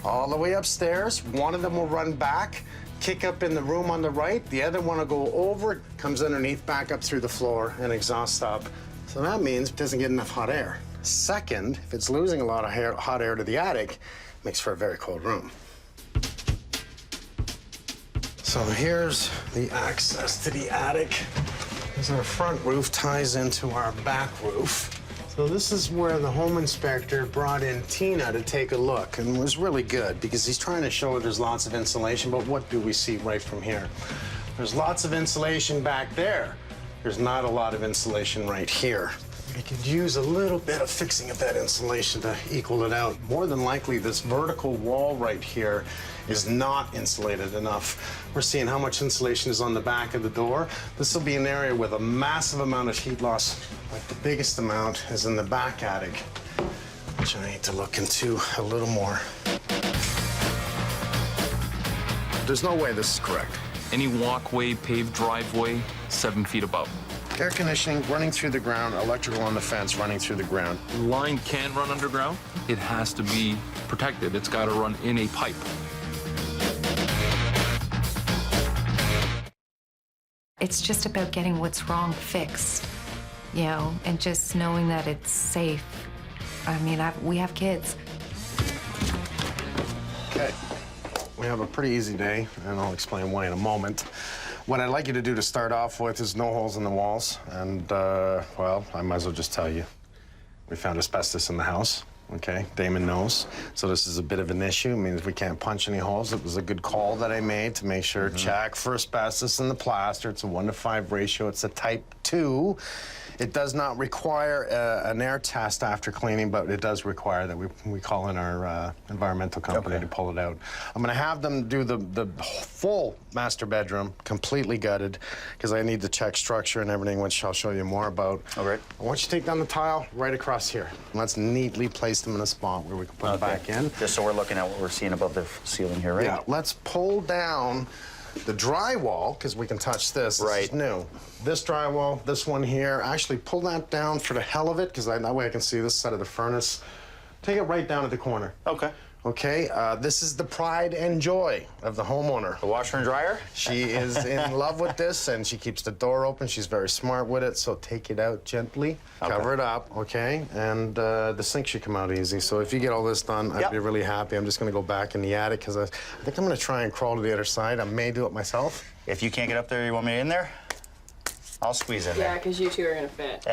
All the way upstairs. One of them will run back, kick up in the room on the right. The other one will go over, comes underneath, back up through the floor, and exhaust up. So that means it doesn't get enough hot air. Second, if it's losing a lot of hot air to the attic, it makes for a very cold room. So here's the access to the attic. As our front roof ties into our back roof. So this is where the home inspector brought in Tina to take a look, and was really good because he's trying to show there's lots of insulation, but what do we see right from here? There's lots of insulation back there. There's not a lot of insulation right here. We could use a little bit of fixing of that insulation to equal it out. More than likely, this vertical wall right here is not insulated enough. We're seeing how much insulation is on the back of the door. This will be an area with a massive amount of heat loss. Like the biggest amount is in the back attic, which I need to look into a little more. There's no way this is correct. Any walkway, paved driveway, 7 feet above. Air conditioning running through the ground, electrical on the fence running through the ground. Line can run underground. It has to be protected. It's got to run in a pipe. It's just about getting what's wrong fixed, you know, and just knowing that it's safe. I mean, we have kids. Okay, we have a pretty easy day, and I'll explain why in a moment. What I'd like you to do to start off with is no holes in the walls, and, well, I might as well just tell you. We found asbestos in the house, okay? Damon knows. So this is a bit of an issue. It means we can't punch any holes. It was a good call that I made to make sure check for asbestos in the plaster. It's a 1-to-5 ratio. It's a type 2. It does not require an air test after cleaning, but it does require that we call in our environmental company to pull it out. I'm going to have them do the full master bedroom, completely gutted, because I need to check structure and everything, which I'll show you more about. All right. I want you to take down the tile right across here. Let's neatly place them in a spot where we can put them back in. Just so we're looking at what we're seeing above the ceiling here, right? Yeah, let's pull down the drywall, because we can touch this. This is new. This drywall, this one here, actually pull that down for the hell of it, because that way I can see this side of the furnace. Take it right down at the corner. Okay. Okay, this is the pride and joy of the homeowner. The washer and dryer? She is in love with this, and she keeps the door open. She's very smart with it, so take it out gently, cover it up, okay? And the sink should come out easy. So if you get all this done, I'd be really happy. I'm just gonna go back in the attic, because I think I'm gonna try and crawl to the other side. I may do it myself. If you can't get up there, you want me in there? I'll squeeze in there. Yeah, because you two are gonna fit.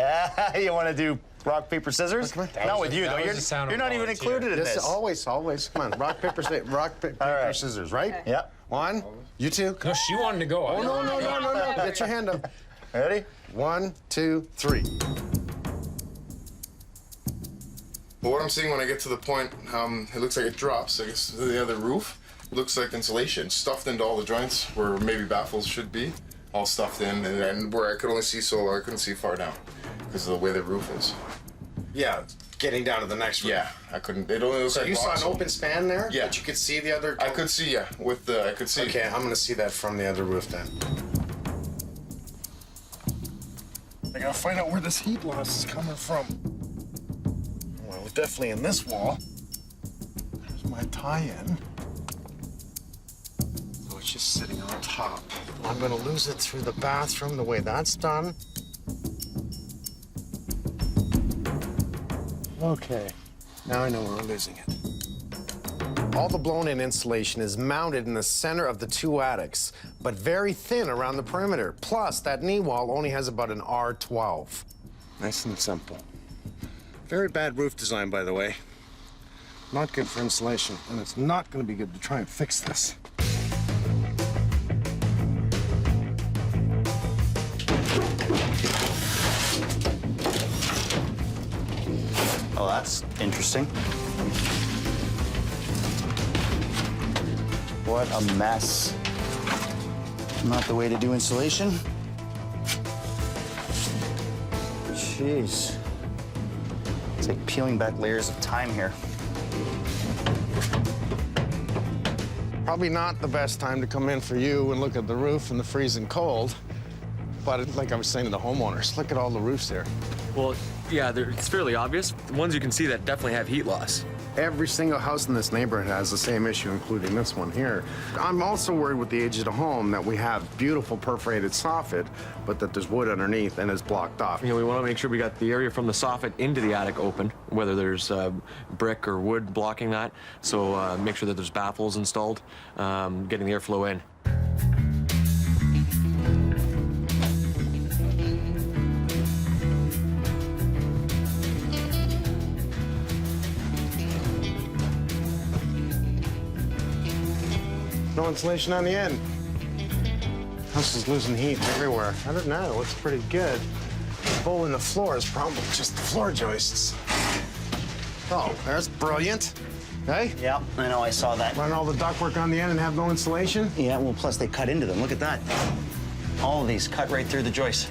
You want to do rock, paper, scissors? Not with you, though. You're not even included in this. Always. Come on, rock, paper, scissors, right? Yeah. 1, you 2. No, she wanted to go. Oh, no. Get your hand up. Ready? 1, 2, 3. But what I'm seeing when I get to the point, it looks like it drops. I guess the other roof looks like insulation stuffed into all the joints where maybe baffles should be, all stuffed in, and where I could only see so I couldn't see far down because of the way the roof is. Yeah, getting down to the next room. Yeah, I couldn't. It only looks So like you saw blocks. an open span there? Yeah. But you could see the other. I could see, yeah. I could see. Okay, I'm gonna see that from the other roof then. I gotta find out where this heat loss is coming from. Well, it's definitely in this wall. There's my tie-in. So it's just sitting on top. I'm gonna lose it through the bathroom the way that's done. Okay, now I know where we're losing it. All the blown-in insulation is mounted in the center of the two attics, but very thin around the perimeter. Plus, that knee wall only has about an R12. Nice and simple. Very bad roof design, by the way. Not good for insulation, and it's not going to be good to try and fix this. Oh, that's interesting. What a mess. Not the way to do insulation. Jeez. It's like peeling back layers of time here. Probably not the best time to come in for you and look at the roof in the freezing cold. But like I was saying to the homeowners, look at all the roofs here. Well, yeah, it's fairly obvious. The ones you can see that definitely have heat loss. Every single house in this neighborhood has the same issue, including this one here. I'm also worried with the age of the home that we have beautiful perforated soffit, but that there's wood underneath and is blocked off. You know, we want to make sure we got the area from the soffit into the attic open, whether there's brick or wood blocking that. So make sure that there's baffles installed, getting the airflow in. No insulation on the end. House is losing heat everywhere. I don't know, it's pretty good. The hole in the floor is probably just the floor joists. Oh, that's brilliant. Hey? Yeah, I know, I saw that. Run all the ductwork on the end and have no insulation? Yeah, well, plus they cut into them. Look at that. All of these cut right through the joist.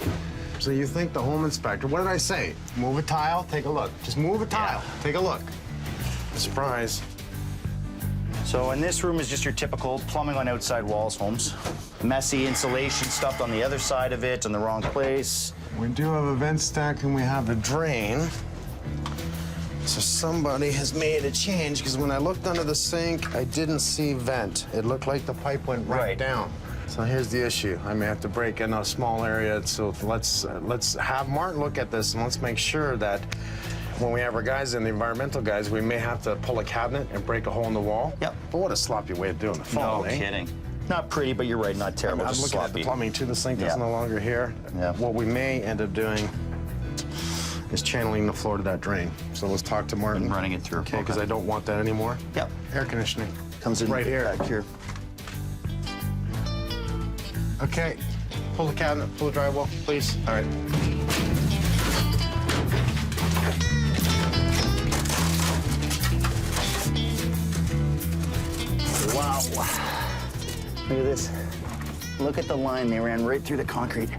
So you think the home inspector, what did I say? Move a tile, take a look. Just move a tile, take a look. Surprise. So, and this room is just your typical plumbing on outside walls, Holmes. Messy insulation stuffed on the other side of it in the wrong place. We do have a vent stack and we have a drain. So somebody has made a change, because when I looked under the sink, I didn't see vent. It looked like the pipe went right down. So here's the issue. I may have to break in a small area. So let's have Martin look at this and let's make sure that when we have our guys in, the environmental guys, we may have to pull a cabinet and break a hole in the wall. Yep. But what a sloppy way of doing the phone, No kidding. Not pretty, but you're right, not terrible, I'm just looking sloppy. at the plumbing too. The sink is no longer here. Yeah. What we may end up doing is channeling the floor to that drain. So let's talk to Martin. And running it through. Okay, because I don't want that anymore. Yep. Air conditioning. Comes in right here. Back here. Okay. Pull the cabinet, pull the drywall, please. All right. Wow. Look at this. Look at the line. They ran right through the concrete.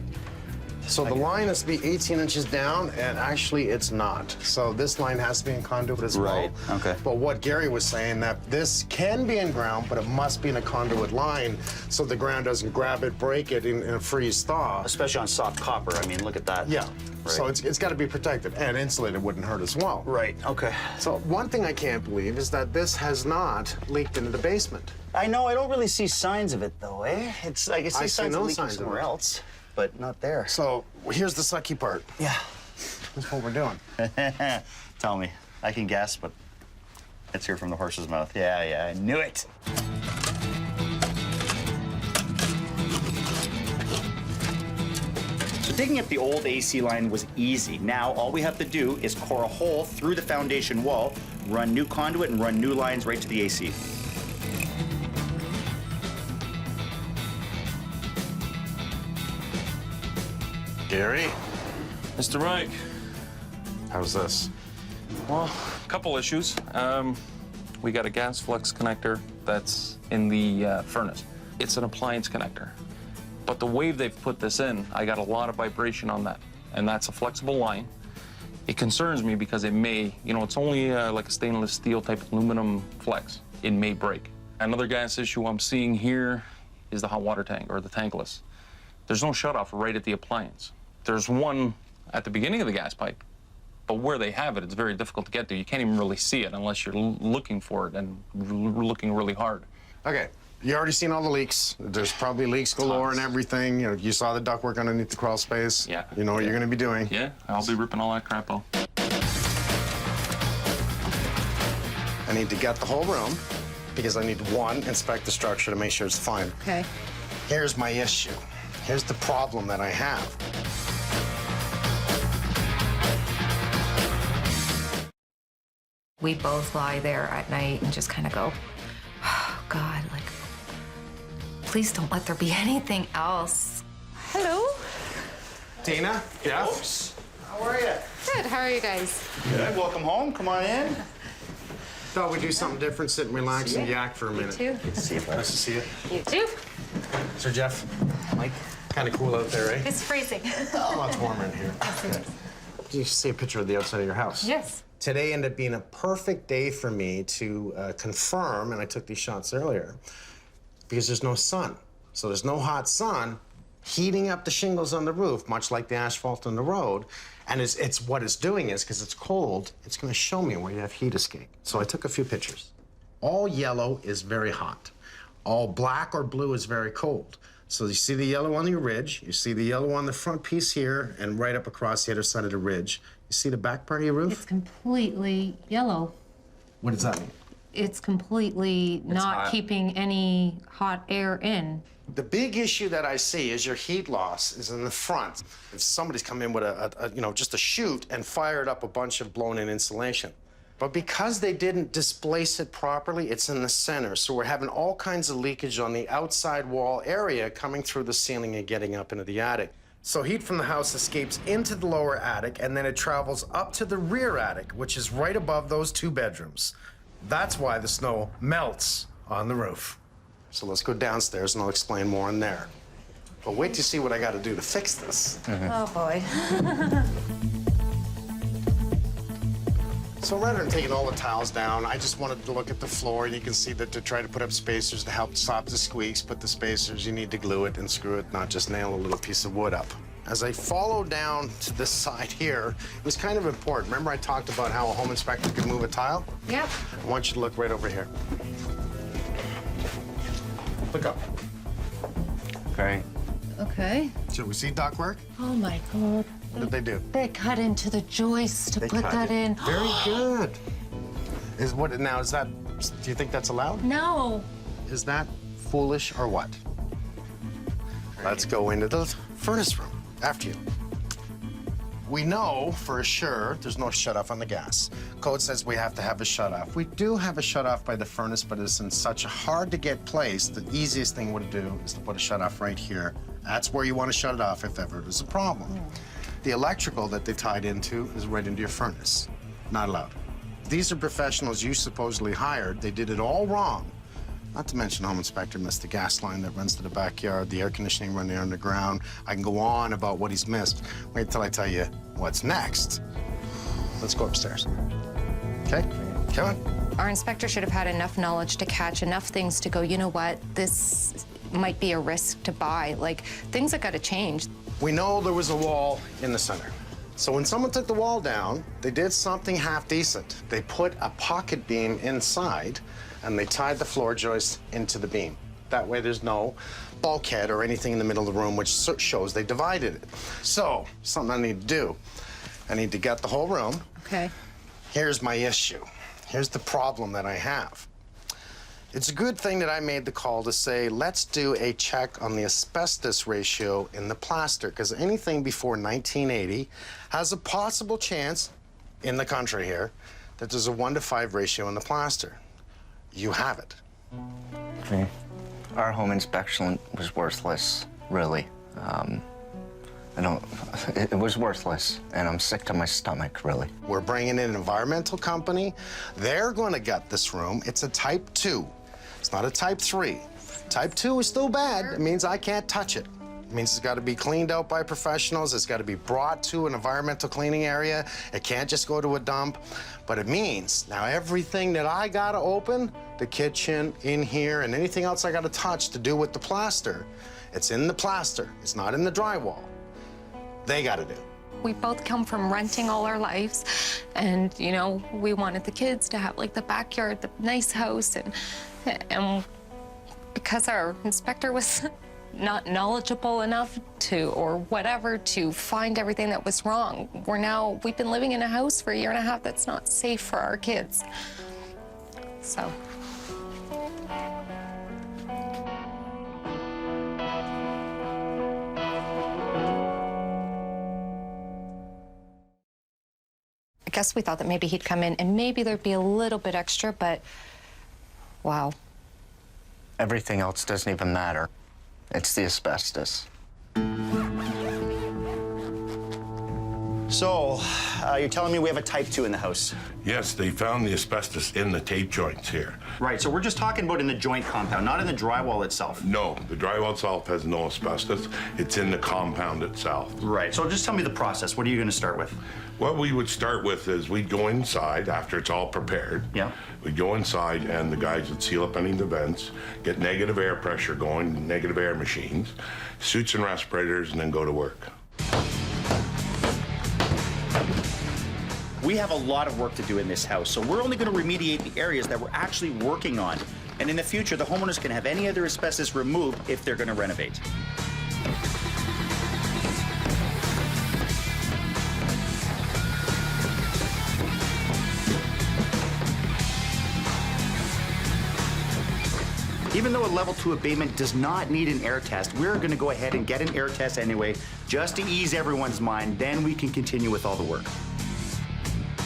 So the line has to be 18 inches down, and actually it's not. So this line has to be in conduit as well. Right, okay. But what Gary was saying, that this can be in ground, but it must be in a conduit line so the ground doesn't grab it, break it in a freeze thaw. Especially on soft copper. I mean, look at that. Yeah. Right. So it's got to be protected, and insulated wouldn't hurt as well. Right, okay. So one thing I can't believe is that this has not leaked into the basement. I know, I don't really see signs of it, though, eh? It's, I can see signs of leaking somewhere else, but not there. So here's the sucky part. Yeah. That's what we're doing. Tell me. I can guess, but let's hear from the horse's mouth. Yeah, I knew it. So digging up the old AC line was easy. Now all we have to do is core a hole through the foundation wall, run new conduit, and run new lines right to the AC. Gary. Mr. Mike. How's this? Well, a couple issues. We got a gas flux connector that's in the furnace. It's an appliance connector. But the way they've put this in, I got a lot of vibration on that. And that's a flexible line. It concerns me because it may, it's only like a stainless steel type aluminum flex. It may break. Another gas issue I'm seeing here is the hot water tank or the tankless. There's no shutoff right at the appliance. There's one at the beginning of the gas pipe, but where they have it, it's very difficult to get to. You can't even really see it unless you're looking for it and looking really hard. Okay, you already seen all the leaks. There's probably leaks galore and everything. You saw the ductwork underneath the crawl space. Yeah. You know what you're gonna be doing. Yeah, I'll be ripping all that crap out. I need to get the whole room because I need to, inspect the structure to make sure it's fine. Okay. Here's my issue. Here's the problem that I have. We both lie there at night and just kind of go, oh, God, like, please don't let there be anything else. Hello. Tina, Jeff. How are you? Good. How are you guys? Good. Welcome home. Come on in. Thought we'd do something different, sit and relax and yak for a minute. You too. Good to see you. Nice to see you. You too. Sir Jeff, Mike, kind of cool out there, eh? It's freezing. Oh, it's warmer in here. You see a picture of the outside of your house. Yes. Today ended up being a perfect day for me to confirm, and I took these shots earlier, because there's no sun. So there's no hot sun heating up the shingles on the roof, much like the asphalt on the road. And it's what it's doing is, because it's cold, it's going to show me where you have heat escape. So I took a few pictures. All yellow is very hot. All black or blue is very cold. So you see the yellow on the ridge, you see the yellow on the front piece here, and right up across the other side of the ridge. You see the back part of your roof? It's completely yellow. What does that mean? It's completely not hot. keeping any hot air in. The big issue that I see is your heat loss is in the front. If somebody's come in with just a chute and fired up a bunch of blown-in insulation. But because they didn't displace it properly, it's in the center. So we're having all kinds of leakage on the outside wall area coming through the ceiling and getting up into the attic. So heat from the house escapes into the lower attic, and then it travels up to the rear attic, which is right above those two bedrooms. That's why the snow melts on the roof. So let's go downstairs, and I'll explain more in there. But wait to see what I got to do to fix this. Oh, boy. So rather than taking all the tiles down, I just wanted to look at the floor, and you can see that to try to put up spacers to help stop the squeaks. Put the spacers, you need to glue it and screw it, not just nail a little piece of wood up. As I follow down to this side here, it was kind of important. Remember I talked about how a home inspector could move a tile? Yep. I want you to look right over here. Look up. Okay. Okay. So we see ductwork? Oh, my God. What did they do? They cut into the joist to They put cut that it. in. Very good. Do you think that's allowed? No. Is that foolish or what? Let's go into the furnace room. After you. We know for sure there's no shut-off on the gas. Code says we have to have a shut-off. We do have a shut-off by the furnace, but it's in such a hard-to-get place, the easiest thing to do is to put a shut-off right here. That's where you want to shut it off if ever there's a problem. The electrical that they tied into is right into your furnace. Not allowed. These are professionals you supposedly hired. They did it all wrong. Not to mention home inspector missed the gas line that runs to the backyard, the air conditioning running underground. I can go on about what he's missed. Wait till I tell you what's next. Let's go upstairs. Okay? Come on. Our inspector should have had enough knowledge to catch enough things to go, you know what, this might be a risk to buy. Like, things have got to change. We know there was a wall in the center. So when someone took the wall down, they did something half decent. They put a pocket beam inside, and they tied the floor joist into the beam. That way there's no bulkhead or anything in the middle of the room, which shows they divided it. So, something I need to do. I need to gut the whole room. Okay. Here's my issue. Here's the problem that I have. It's a good thing that I made the call to say, let's do a check on the asbestos ratio in the plaster, because anything before 1980 has a possible chance in the country here that there's a 1-to-5 ratio in the plaster. You have it. Okay. Our home inspection was worthless, really. It was worthless, and I'm sick to my stomach, really. We're bringing in an environmental company. They're going to gut this room. It's a type 2. It's not a type 3. Type 2 is still bad. It means I can't touch it. It means it's got to be cleaned out by professionals. It's got to be brought to an environmental cleaning area. It can't just go to a dump. But it means now everything that I got to open, the kitchen, in here, and anything else I got to touch to do with the plaster, it's in the plaster. It's not in the drywall. They got to do. We both come from renting all our lives, and, you know, we wanted the kids to have, like, the backyard, the nice house, and because our inspector was not knowledgeable enough to, or whatever, to find everything that was wrong, we've been living in a house for a year and a half that's not safe for our kids. So. I guess we thought that maybe he'd come in and maybe there'd be a little bit extra, but wow. Everything else doesn't even matter. It's the asbestos. So, you're telling me we have a type 2 in the house? Yes, they found the asbestos in the tape joints here. Right, so we're just talking about in the joint compound, not in the drywall itself. No, the drywall itself has no asbestos. It's in the compound itself. Right, so just tell me the process. What are you going to start with? What we would start with is we'd go inside after it's all prepared. Yeah. We'd go inside and the guys would seal up any of the vents, get negative air pressure going, negative air machines, suits and respirators, and then go to work. We have a lot of work to do in this house, so we're only going to remediate the areas that we're actually working on. And in the future, the homeowners can have any other asbestos removed if they're going to renovate. Even though a level 2 abatement does not need an air test, we're going to go ahead and get an air test anyway, just to ease everyone's mind. Then we can continue with all the work.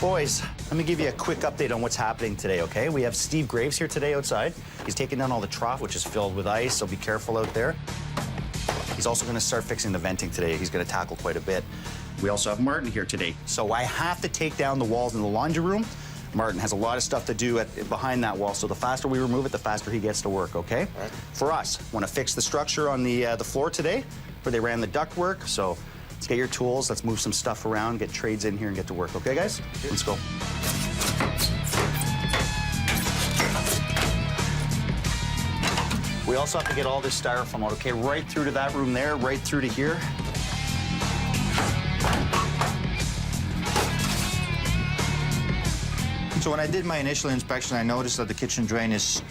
Boys, let me give you a quick update on what's happening today, okay? We have Steve Graves here today outside. He's taking down all the trough, which is filled with ice, so be careful out there. He's also going to start fixing the venting today. He's going to tackle quite a bit. We also have Martin here today. So I have to take down the walls in the laundry room. Martin has a lot of stuff to do behind that wall, so the faster we remove it, the faster he gets to work, okay? Right. For us, want to fix the structure on the floor today, where they ran the ductwork, so let's get your tools, let's move some stuff around, get trades in here and get to work, okay, guys? Let's go. We also have to get all this styrofoam out, okay? Right through to that room there, right through to here. So when I did my initial inspection, I noticed that the kitchen drain is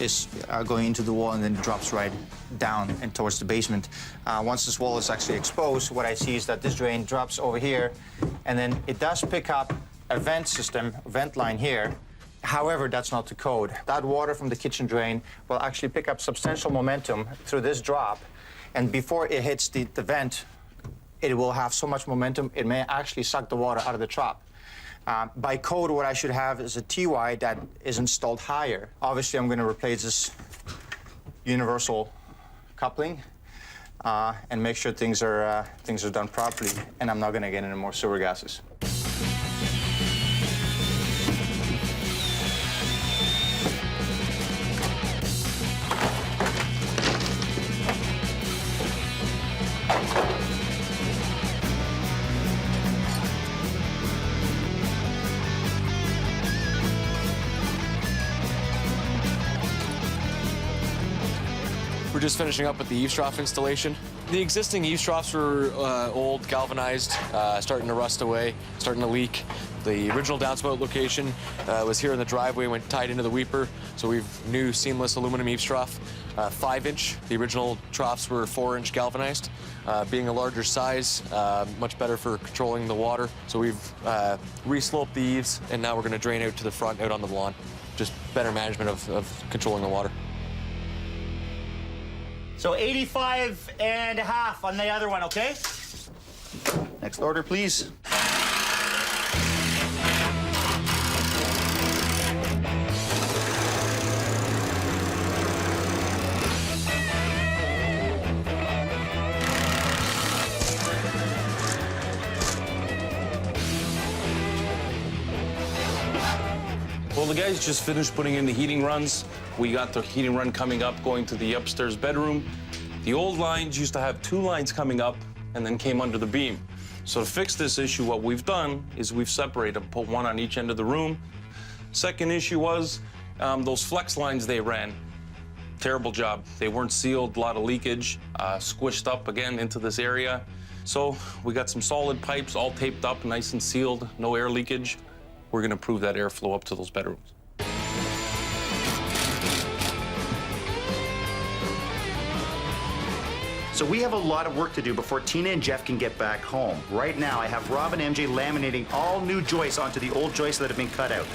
going into the wall and then drops right down and towards the basement. Once this wall is actually exposed, what I see is that this drain drops over here, and then it does pick up a vent system, vent line here. However, that's not the code. That water from the kitchen drain will actually pick up substantial momentum through this drop, and before it hits the vent, it will have so much momentum, it may actually suck the water out of the trough. By code, what I should have is a TY that is installed higher. Obviously, I'm going to replace this universal coupling and make sure things are done properly, and I'm not going to get any more sewer gases. We're just finishing up with the eaves trough installation. The existing eaves troughs were old, galvanized, starting to rust away, starting to leak. The original downspout location was here in the driveway, went tied into the weeper, so we've new seamless aluminum eaves trough, 5-inch. The original troughs were 4-inch galvanized. Being a larger size, much better for controlling the water. So we've re-sloped the eaves, and now we're going to drain out to the front, out on the lawn. Just better management of controlling the water. So 85.5 on the other one, okay? Next order, please. Well, the guys just finished putting in the heating runs. We got the heating run coming up, going to the upstairs bedroom. The old lines used to have 2 lines coming up and then came under the beam. So to fix this issue, what we've done is we've separated them, put 1 on each end of the room. Second issue was those flex lines they ran. Terrible job. They weren't sealed, a lot of leakage, squished up again into this area. So we got some solid pipes all taped up, nice and sealed, no air leakage. We're gonna improve that airflow up to those bedrooms. So we have a lot of work to do before Tina and Jeff can get back home. Right now, I have Rob and MJ laminating all new joists onto the old joists that have been cut out.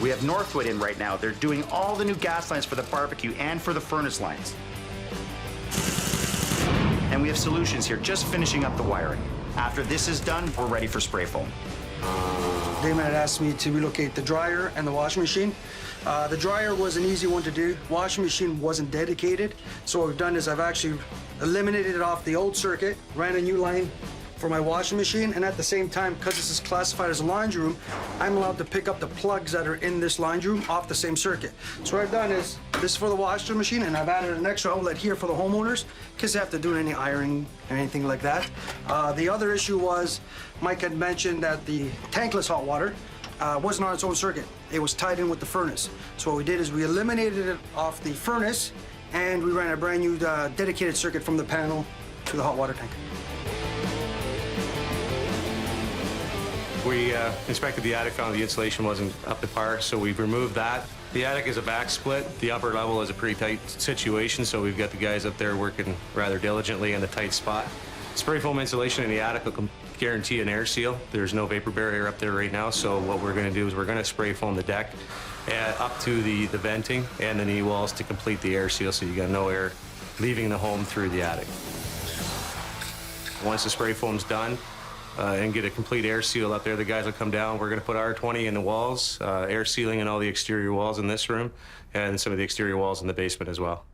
We have Northwood in right now. They're doing all the new gas lines for the barbecue and for the furnace lines. And we have Solutions here, just finishing up the wiring. After this is done, we're ready for spray foam. Damon had asked me to relocate the dryer and the washing machine. The dryer was an easy one to do. Washing machine wasn't dedicated. So what we've done is I've actually eliminated it off the old circuit, ran a new line for my washing machine, and at the same time, because this is classified as a laundry room, I'm allowed to pick up the plugs that are in this laundry room off the same circuit. So what I've done is, this is for the washing machine, and I've added an extra outlet here for the homeowners, because they have to do any ironing or anything like that. The other issue was, Mike had mentioned that the tankless hot water wasn't on its own circuit. It was tied in with the furnace. So what we did is we eliminated it off the furnace, and we ran a brand new dedicated circuit from the panel to the hot water tank. We inspected the attic, found the insulation wasn't up to par, so we've removed that. The attic is a back split. The upper level is a pretty tight situation, so we've got the guys up there working rather diligently in the tight spot. Spray foam insulation in the attic will guarantee an air seal. There's no vapor barrier up there right now, so what we're going to do is we're going to spray foam the deck up to the venting and the knee walls to complete the air seal, so you got no air leaving the home through the attic. Once the spray foam's done, and get a complete air seal up there, the guys will come down. We're going to put R20 in the walls, air sealing in all the exterior walls in this room, and some of the exterior walls in the basement as well.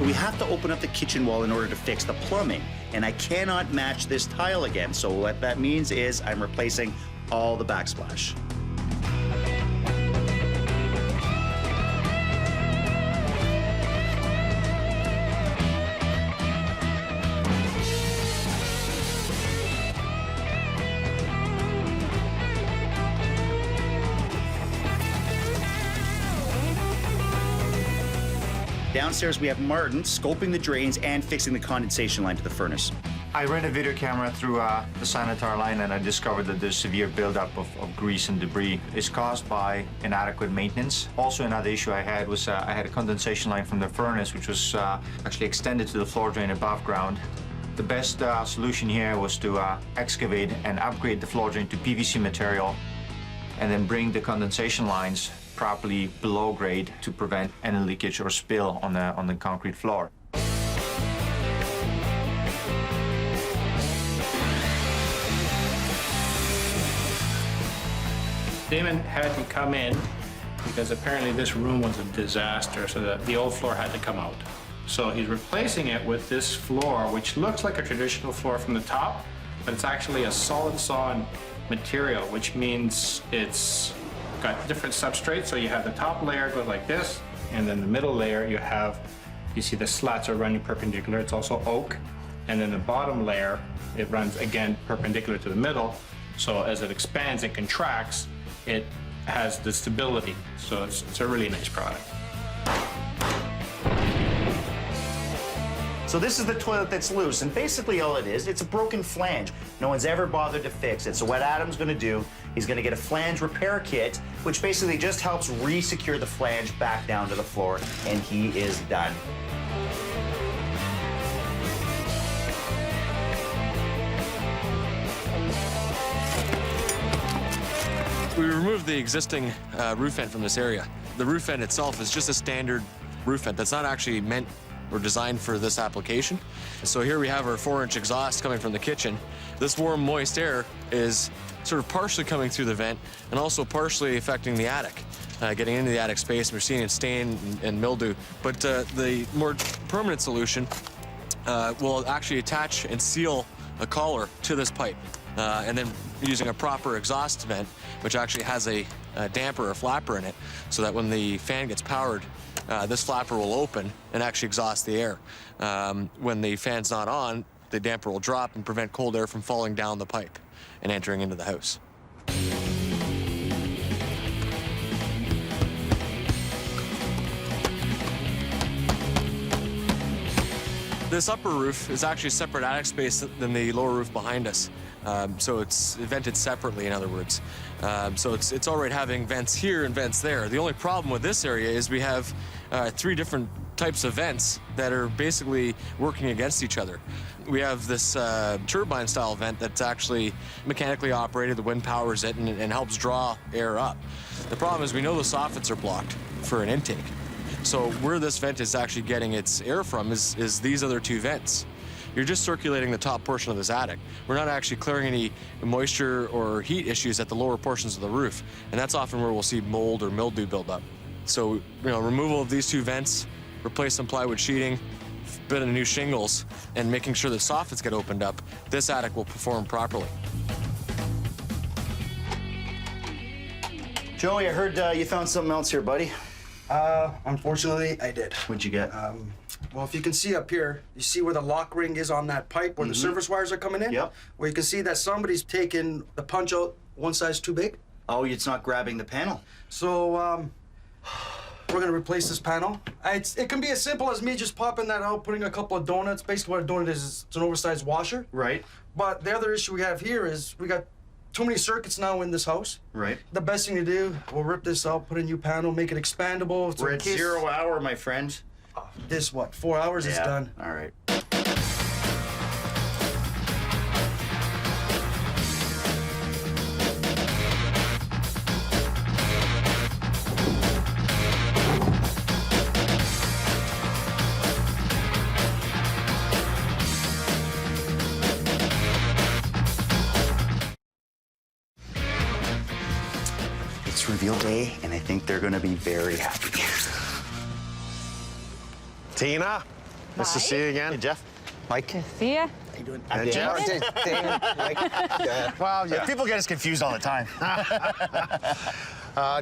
We have to open up the kitchen wall in order to fix the plumbing, and I cannot match this tile again. So what that means is I'm replacing all the backsplash. Downstairs, we have Martin scoping the drains and fixing the condensation line to the furnace. I ran a video camera through the sanitary line, and I discovered that there's severe buildup of grease and debris. It's caused by inadequate maintenance. Also, another issue I had was I had a condensation line from the furnace, which was actually extended to the floor drain above ground. The best solution here was to excavate and upgrade the floor drain to PVC material, and then bring the condensation lines properly below grade to prevent any leakage or spill on the concrete floor. Damon had to come in because apparently this room was a disaster, so that the old floor had to come out. So he's replacing it with this floor, which looks like a traditional floor from the top, but it's actually a solid sawn material, which means it's got different substrates. So you have the top layer goes like this, and then the middle layer you see the slats are running perpendicular. It's also oak. And then the bottom layer, it runs again perpendicular to the middle. So as it expands and contracts, it has the stability. So it's a really nice product. So this is the toilet that's loose, and basically all it is, it's a broken flange. No one's ever bothered to fix it. So what Adam's gonna do, he's gonna get a flange repair kit, which basically just helps re-secure the flange back down to the floor, and he is done. We removed the existing roof vent from this area. The roof vent itself is just a standard roof vent that's not actually meant or designed for this application. So here we have our 4-inch exhaust coming from the kitchen. This warm, moist air is sort of partially coming through the vent and also partially affecting the attic, getting into the attic space, and we're seeing it stain and mildew. But the more permanent solution will actually attach and seal a collar to this pipe, and then using a proper exhaust vent, which actually has a damper or flapper in it, so that when the fan gets powered, this flapper will open and actually exhaust the air. When the fan's not on, the damper will drop and prevent cold air from falling down the pipe and entering into the house. This upper roof is actually a separate attic space than the lower roof behind us. So it's vented separately, in other words. So it's all right having vents here and vents there. The only problem with this area is we have 3 different types of vents that are basically working against each other. We have this turbine-style vent that's actually mechanically operated. The wind powers it and helps draw air up. The problem is we know the soffits are blocked for an intake. So where this vent is actually getting its air from is these other 2 vents. You're just circulating the top portion of this attic. We're not actually clearing any moisture or heat issues at the lower portions of the roof, and that's often where we'll see mold or mildew build up. So, removal of these 2 vents, replace some plywood sheeting, bit of new shingles, and making sure the soffits get opened up, this attic will perform properly. Joey, I heard you found something else here, buddy. Unfortunately, I did. What'd you get? Well, if you can see up here, you see where the lock ring is on that pipe where the service wires are coming in? Yep. Where you can see that somebody's taken the punch out one size too big. Oh, it's not grabbing the panel. So, we're gonna replace this panel. It can be as simple as me just popping that out, putting a couple of donuts. Basically what a donut is it's an oversized washer. Right. But the other issue we have here is we got too many circuits now in this house. Right. The best thing to do, we'll rip this out, put a new panel, make it expandable. We're at 0 hour, my friend. This, what, 4 hours is done. All right. It's reveal day, and I think they're going to be very happy. Tina, nice to see you again. Hey, Jeff. Mike. See ya. How you doing? And Jeff. Well, yeah. People get us confused all the time.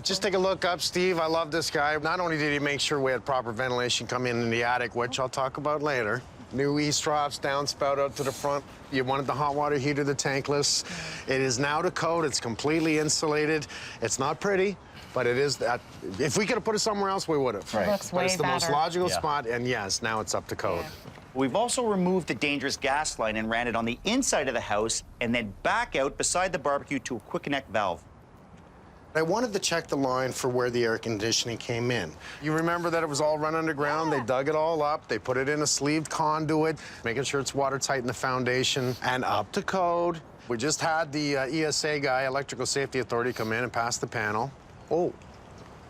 Just take a look up, Steve. I love this guy. Not only did he make sure we had proper ventilation come in the attic, which I'll talk about later. New eavesdrops, downspout out to the front. You wanted the hot water heater, the tankless. It is now to code. It's completely insulated. It's not pretty, but it is that. If we could have put it somewhere else, we would have. Right. Looks But it's way the most better. logical spot, and yes, now it's up to code. We've also removed the dangerous gas line and ran it on the inside of the house and then back out beside the barbecue to a quick connect valve. I wanted to check the line for where the air conditioning came in. You remember that it was all run underground? They dug it all up. They put it in a sleeved conduit, making sure it's watertight in the foundation and up to code. We just had the ESA guy, Electrical Safety Authority, come in and pass the panel. Oh,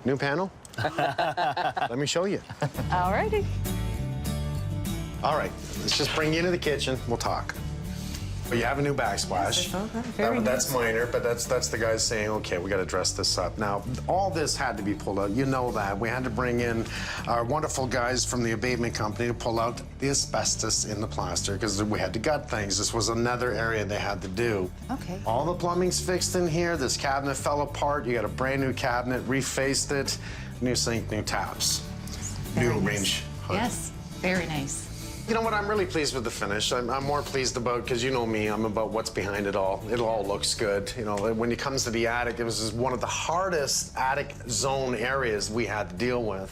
new panel? Let me show you. All righty. All right, let's just bring you into the kitchen. We'll talk. But you have a new backsplash. That's minor, but that's the guys saying, okay, we got to dress this up. Now, all this had to be pulled out. You know that. We had to bring in our wonderful guys from the abatement company to pull out the asbestos in the plaster because we had to gut things. This was another area they had to do. Okay. All the plumbing's fixed in here. This cabinet fell apart. You got a brand new cabinet, refaced it, new sink, new taps, new range hood. Yes, very nice. You know what? I'm really pleased with the finish. I'm more pleased about, because you know me, I'm about what's behind it all. It all looks good. You know, when it comes to the attic, it was one of the hardest attic zone areas we had to deal with.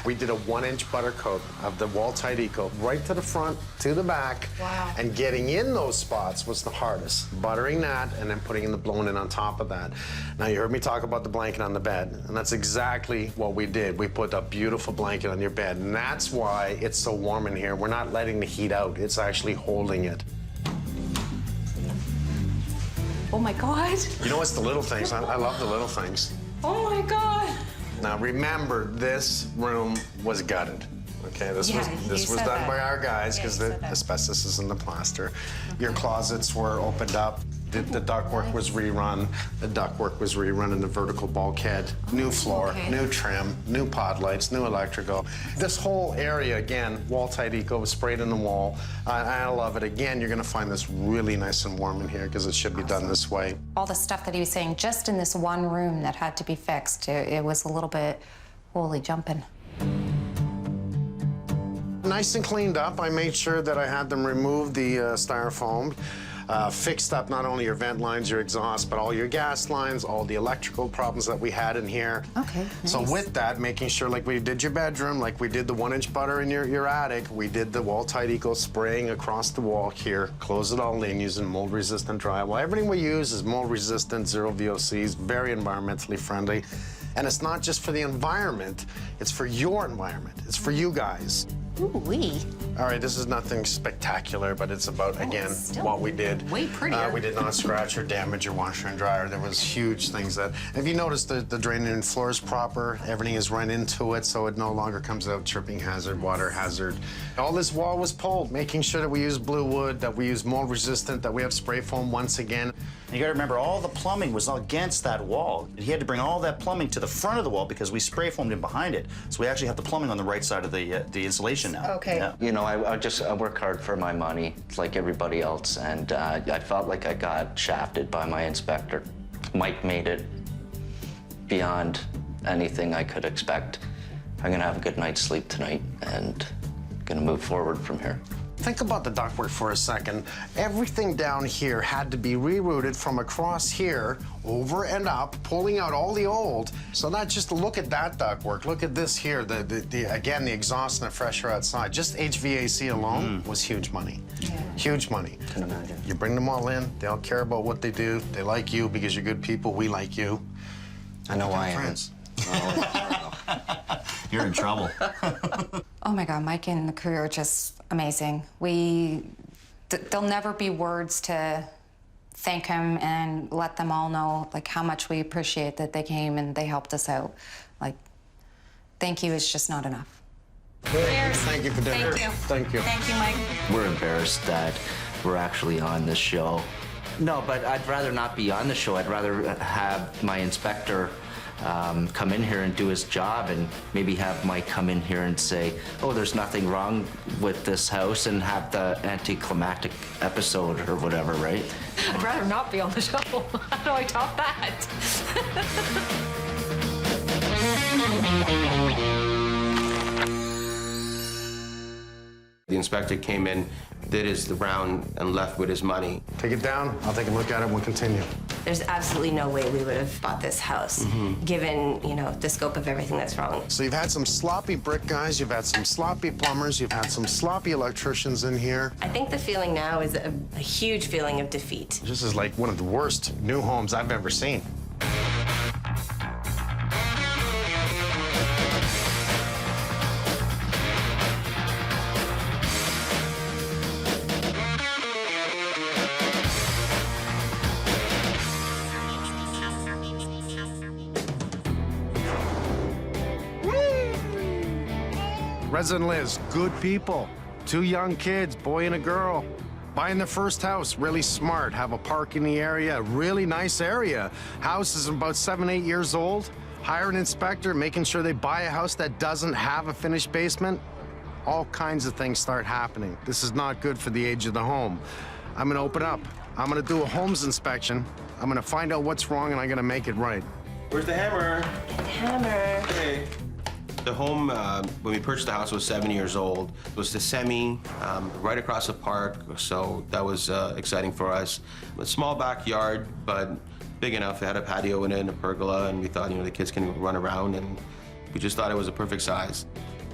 We did a 1-inch butter coat of the wall-tight eco right to the front, to the back. Wow. And getting in those spots was the hardest. Buttering that and then putting in the blown-in on top of that. Now, you heard me talk about the blanket on the bed, and that's exactly what we did. We put a beautiful blanket on your bed, and that's why it's so warm in here. We're not letting the heat out. It's actually holding it. Oh my God. You know, it's the little things. I love the little things. Oh my God. Now, remember, this room was gutted. Okay, this was done by our guys because the asbestos is in the plaster. Your closets were opened up. The ductwork was rerun. The ductwork was rerun in the vertical bulkhead. New floor, new trim, new pod lights, new electrical. This whole area, again, wall-tight eco was sprayed in the wall. I love it. Again, you're gonna find this really nice and warm in here because it should be done this way. All the stuff that he was saying, just in this one room that had to be fixed, it was a little bit, holy jumping. Nice and cleaned up. I made sure that I had them remove the styrofoam. Fixed up not only your vent lines, your exhaust, but all your gas lines, all the electrical problems that we had in here. Okay, So nice. with that, making sure like we did your bedroom, like we did the 1-inch butter in your attic, we did the wall-tight eco spraying across the wall here, close it all in using mold-resistant drywall. Everything we use is mold-resistant, zero VOCs, very environmentally friendly. And it's not just for the environment, it's for your environment. It's for you guys. Ooh-wee. All right, this is nothing spectacular, but it's about, again, what we did. Way prettier. We did not scratch or damage your washer and dryer. There was huge things that, if you notice, the draining floor is proper. Everything is run into it, so it no longer comes out tripping hazard, water hazard. All this wall was pulled, making sure that we use blue wood, that we use mold resistant, that we have spray foam once again. You gotta remember, all the plumbing was against that wall. He had to bring all that plumbing to the front of the wall because we spray foamed in behind it. So we actually have the plumbing on the right side of the insulation now. Okay. Yeah. You know, I work hard for my money, like everybody else, and I felt like I got shafted by my inspector. Mike made it beyond anything I could expect. I'm gonna have a good night's sleep tonight and gonna move forward from here. Think about the ductwork for a second. Everything down here had to be rerouted from across here, over and up, pulling out all the old. So not just look at that ductwork, look at this here, again, the exhaust and the pressure outside. Just HVAC alone was huge money. Yeah. Huge money. Can imagine. You bring them all in, they all care about what they do. They like you because you're good people, we like you. I know I am. Friends. You're in trouble. Oh my God, Mike and the crew are just amazing. There'll never be words to thank him and let them all know like how much we appreciate that they came and they helped us out. Like, thank you is just not enough. Thank you for dinner. Thank you. Thank you. Thank you, Mike. We're embarrassed that we're actually on this show. No, but I'd rather not be on the show. I'd rather have my inspector come in here and do his job and maybe have Mike come in here and say, oh, there's nothing wrong with this house and have the anticlimactic episode or whatever, right? I'd rather not be on the show. How do I top that? The inspector came in, did his round, and left with his money. Take it down, I'll take a look at it, we'll continue. There's absolutely no way we would have bought this house, given, you know, the scope of everything that's wrong. So you've had some sloppy brick guys, you've had some sloppy plumbers, you've had some sloppy electricians in here. I think the feeling now is a huge feeling of defeat. This is like one of the worst new homes I've ever seen. Resident Liz, good people. 2 young kids, boy and a girl. Buying their first house, really smart. Have a park in the area, really nice area. House is about 7, 8 years old. Hire an inspector, making sure they buy a house that doesn't have a finished basement. All kinds of things start happening. This is not good for the age of the home. I'm gonna open up. I'm gonna do a Holmes inspection. I'm gonna find out what's wrong and I'm gonna make it right. Where's the hammer? Hammer. Hey. The home, when we purchased the house, was 7 years old. It was the semi, right across the park, so that was exciting for us. A small backyard, but big enough. It had a patio in it and a pergola, and we thought, you know, the kids can run around, and we just thought it was a perfect size.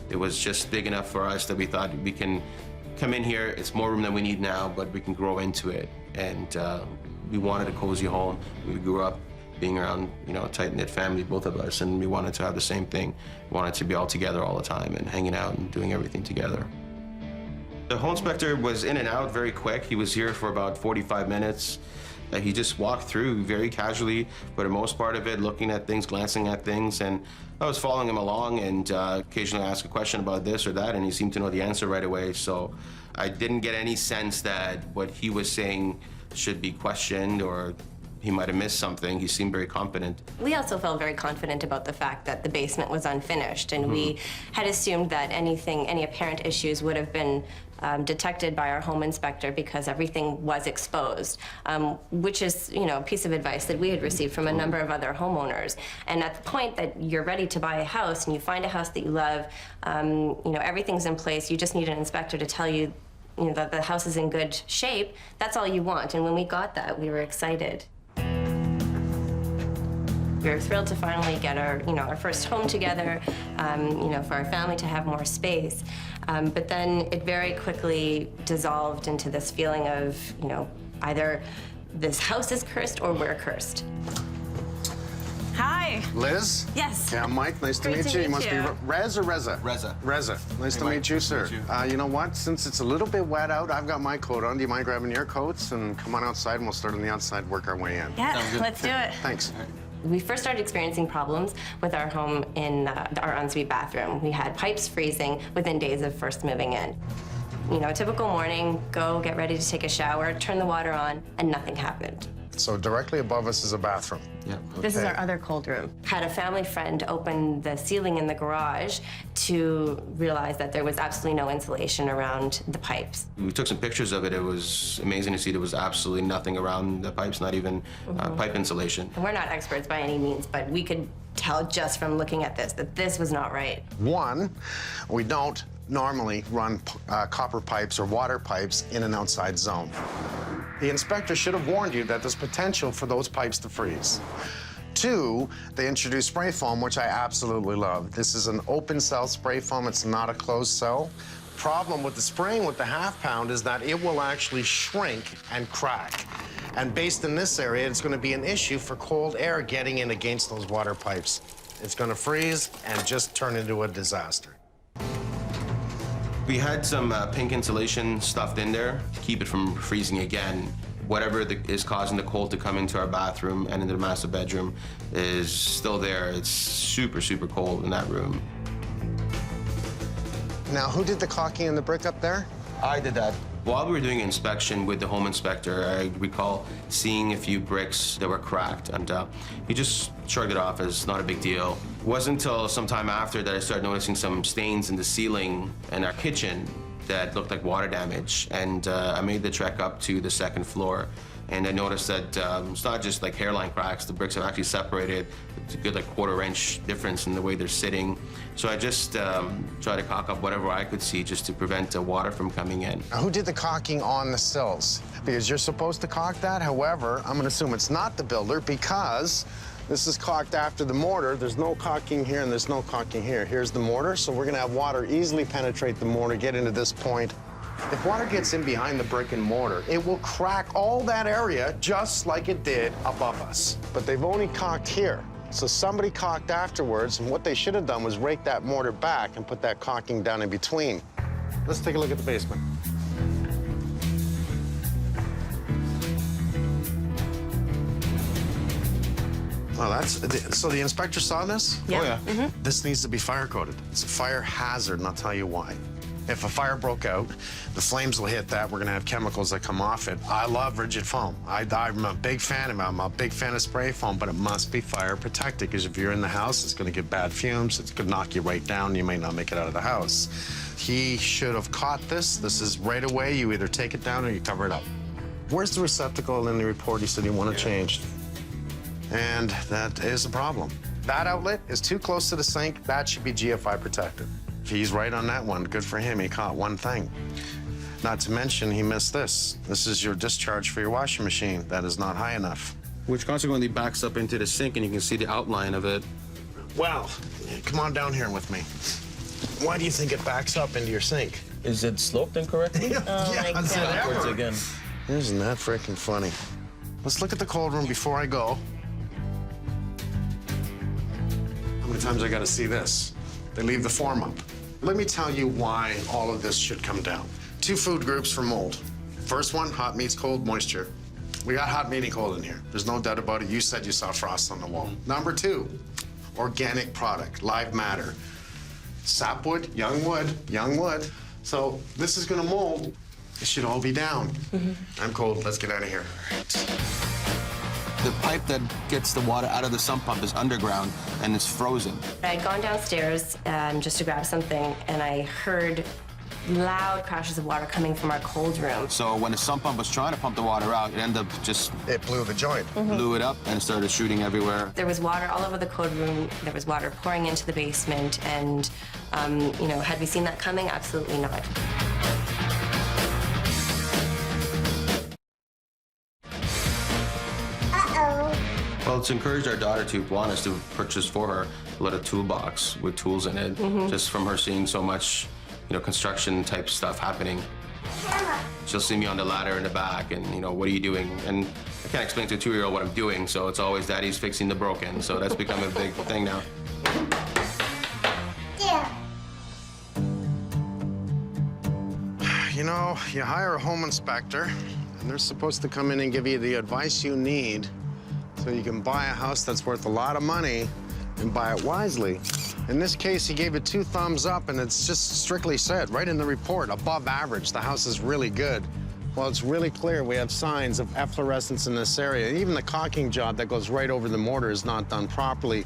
It was just big enough for us that we thought we can come in here. It's more room than we need now, but we can grow into it. And we wanted a cozy home. We grew up being around, you know, a tight-knit family, both of us, and we wanted to have the same thing. We wanted to be all together all the time and hanging out and doing everything together. The home inspector was in and out very quick. He was here for about 45 minutes. He just walked through very casually for the most part of it, looking at things, glancing at things, and I was following him along and occasionally ask a question about this or that, and he seemed to know the answer right away, so I didn't get any sense that what he was saying should be questioned or he might have missed something. He seemed very competent. We also felt very confident about the fact that the basement was unfinished, and we had assumed that any apparent issues would have been detected by our home inspector because everything was exposed, which is, a piece of advice that we had received from a number of other homeowners. And at the point that you're ready to buy a house and you find a house that you love, everything's in place, you just need an inspector to tell you, that the house is in good shape. That's all you want. And when we got that, we were excited. We were thrilled to finally get our first home together, for our family to have more space. But then it very quickly dissolved into this feeling of, either this house is cursed or we're cursed. Hi. Liz? Yes. Yeah, I'm Mike. Nice to Great meet to you. You meet must be you. Rez or Reza? Reza. Reza. Nice Hey, to Mike. meet you, sir. Meet you. You know what? Since it's a little bit wet out, I've got my coat on. Do you mind grabbing your coats and come on outside and we'll start on the outside, work our way in? Yeah, let's do it. Thanks. We first started experiencing problems with our home in our ensuite bathroom. We had pipes freezing within days of first moving in. A typical morning, go get ready to take a shower, turn the water on, and nothing happened. So directly above us is a bathroom. Yeah. This is our other cold room. Had a family friend open the ceiling in the garage to realize that there was absolutely no insulation around the pipes. We took some pictures of it. It was amazing to see there was absolutely nothing around the pipes, not even pipe insulation. And we're not experts by any means, but we could tell just from looking at this that this was not right. One, we don't normally run copper pipes or water pipes in an outside zone. The inspector should have warned you that there's potential for those pipes to freeze. Two, they introduced spray foam, which I absolutely love. This is an open cell spray foam. It's not a closed cell. Problem with the spraying with the half pound is that it will actually shrink and crack. And based in this area, it's going to be an issue for cold air getting in against those water pipes. It's going to freeze and just turn into a disaster. We had some pink insulation stuffed in there to keep it from freezing again. Whatever is causing the cold to come into our bathroom and into the master bedroom is still there. It's super, super cold in that room. Now, who did the caulking and the brick up there? I did that. While we were doing an inspection with the home inspector, I recall seeing a few bricks that were cracked, and he just shrugged it off as not a big deal. It wasn't until some time after that I started noticing some stains in the ceiling in our kitchen that looked like water damage, and I made the trek up to the second floor, and I noticed that it's not just like hairline cracks, the bricks have actually separated. It's a good like quarter-inch difference in the way they're sitting. So I just tried to caulk up whatever I could see just to prevent water from coming in. Now, who did the caulking on the sills? Because you're supposed to caulk that. However, I'm going to assume it's not the builder because this is caulked after the mortar. There's no caulking here and there's no caulking here. Here's the mortar, so we're going to have water easily penetrate the mortar, get into this point. If water gets in behind the brick and mortar, it will crack all that area just like it did above us. But they've only caulked here. So somebody caulked afterwards, and what they should have done was rake that mortar back and put that caulking down in between. Let's take a look at the basement. Well, so the inspector saw this? Yeah. Oh, yeah. Mm-hmm. This needs to be fire coded. It's a fire hazard, and I'll tell you why. If a fire broke out, the flames will hit that. We're going to have chemicals that come off it. I love rigid foam. I'm a big fan of it. I'm a big fan of spray foam, but it must be fire protected because if you're in the house, it's going to give bad fumes. It's going to knock you right down. You may not make it out of the house. He should have caught this. This is right away. You either take it down or you cover it up. Where's the receptacle in the report he said he wanted changed? And that is a problem. That outlet is too close to the sink. That should be GFI protected. He's right on that one. Good for him. He caught one thing. Not to mention, he missed this. This is your discharge for your washing machine. That is not high enough. Which consequently backs up into the sink, and you can see the outline of it. Well, come on down here with me. Why do you think it backs up into your sink? Is it sloped incorrectly? Backwards again. Isn't that freaking funny? Let's look at the cold room before I go. How many times I got to see this? They leave the form up. Let me tell you why all of this should come down. 2 food groups for mold. First one, hot meats, cold, moisture. We got hot meat and cold in here. There's no doubt about it. You said you saw frost on the wall. Number 2, organic product, live matter. Sapwood, young wood. So this is gonna mold. It should all be down. I'm cold. Let's get out of here. The pipe that gets the water out of the sump pump is underground and it's frozen. I had gone downstairs just to grab something, and I heard loud crashes of water coming from our cold room. So when the sump pump was trying to pump the water out, it ended up just... It blew the joint. Blew it up and it started shooting everywhere. There was water all over the cold room. There was water pouring into the basement, and, you know, had we seen that coming? Absolutely not. Well, it's encouraged our daughter to want us to purchase for her a little toolbox with tools in it, just from her seeing so much, you know, construction type stuff happening. She'll see me on the ladder in the back and, you know, what are you doing? And I can't explain to a 2-year-old what I'm doing, so it's always Daddy's fixing the broken. So that's become a big thing now. You know, you hire a home inspector, and they're supposed to come in and give you the advice you need so you can buy a house that's worth a lot of money and buy it wisely. In this case, he gave it 2 thumbs up, and it's just strictly said, right in the report, above average. The house is really good. Well, it's really clear we have signs of efflorescence in this area. Even the caulking job that goes right over the mortar is not done properly.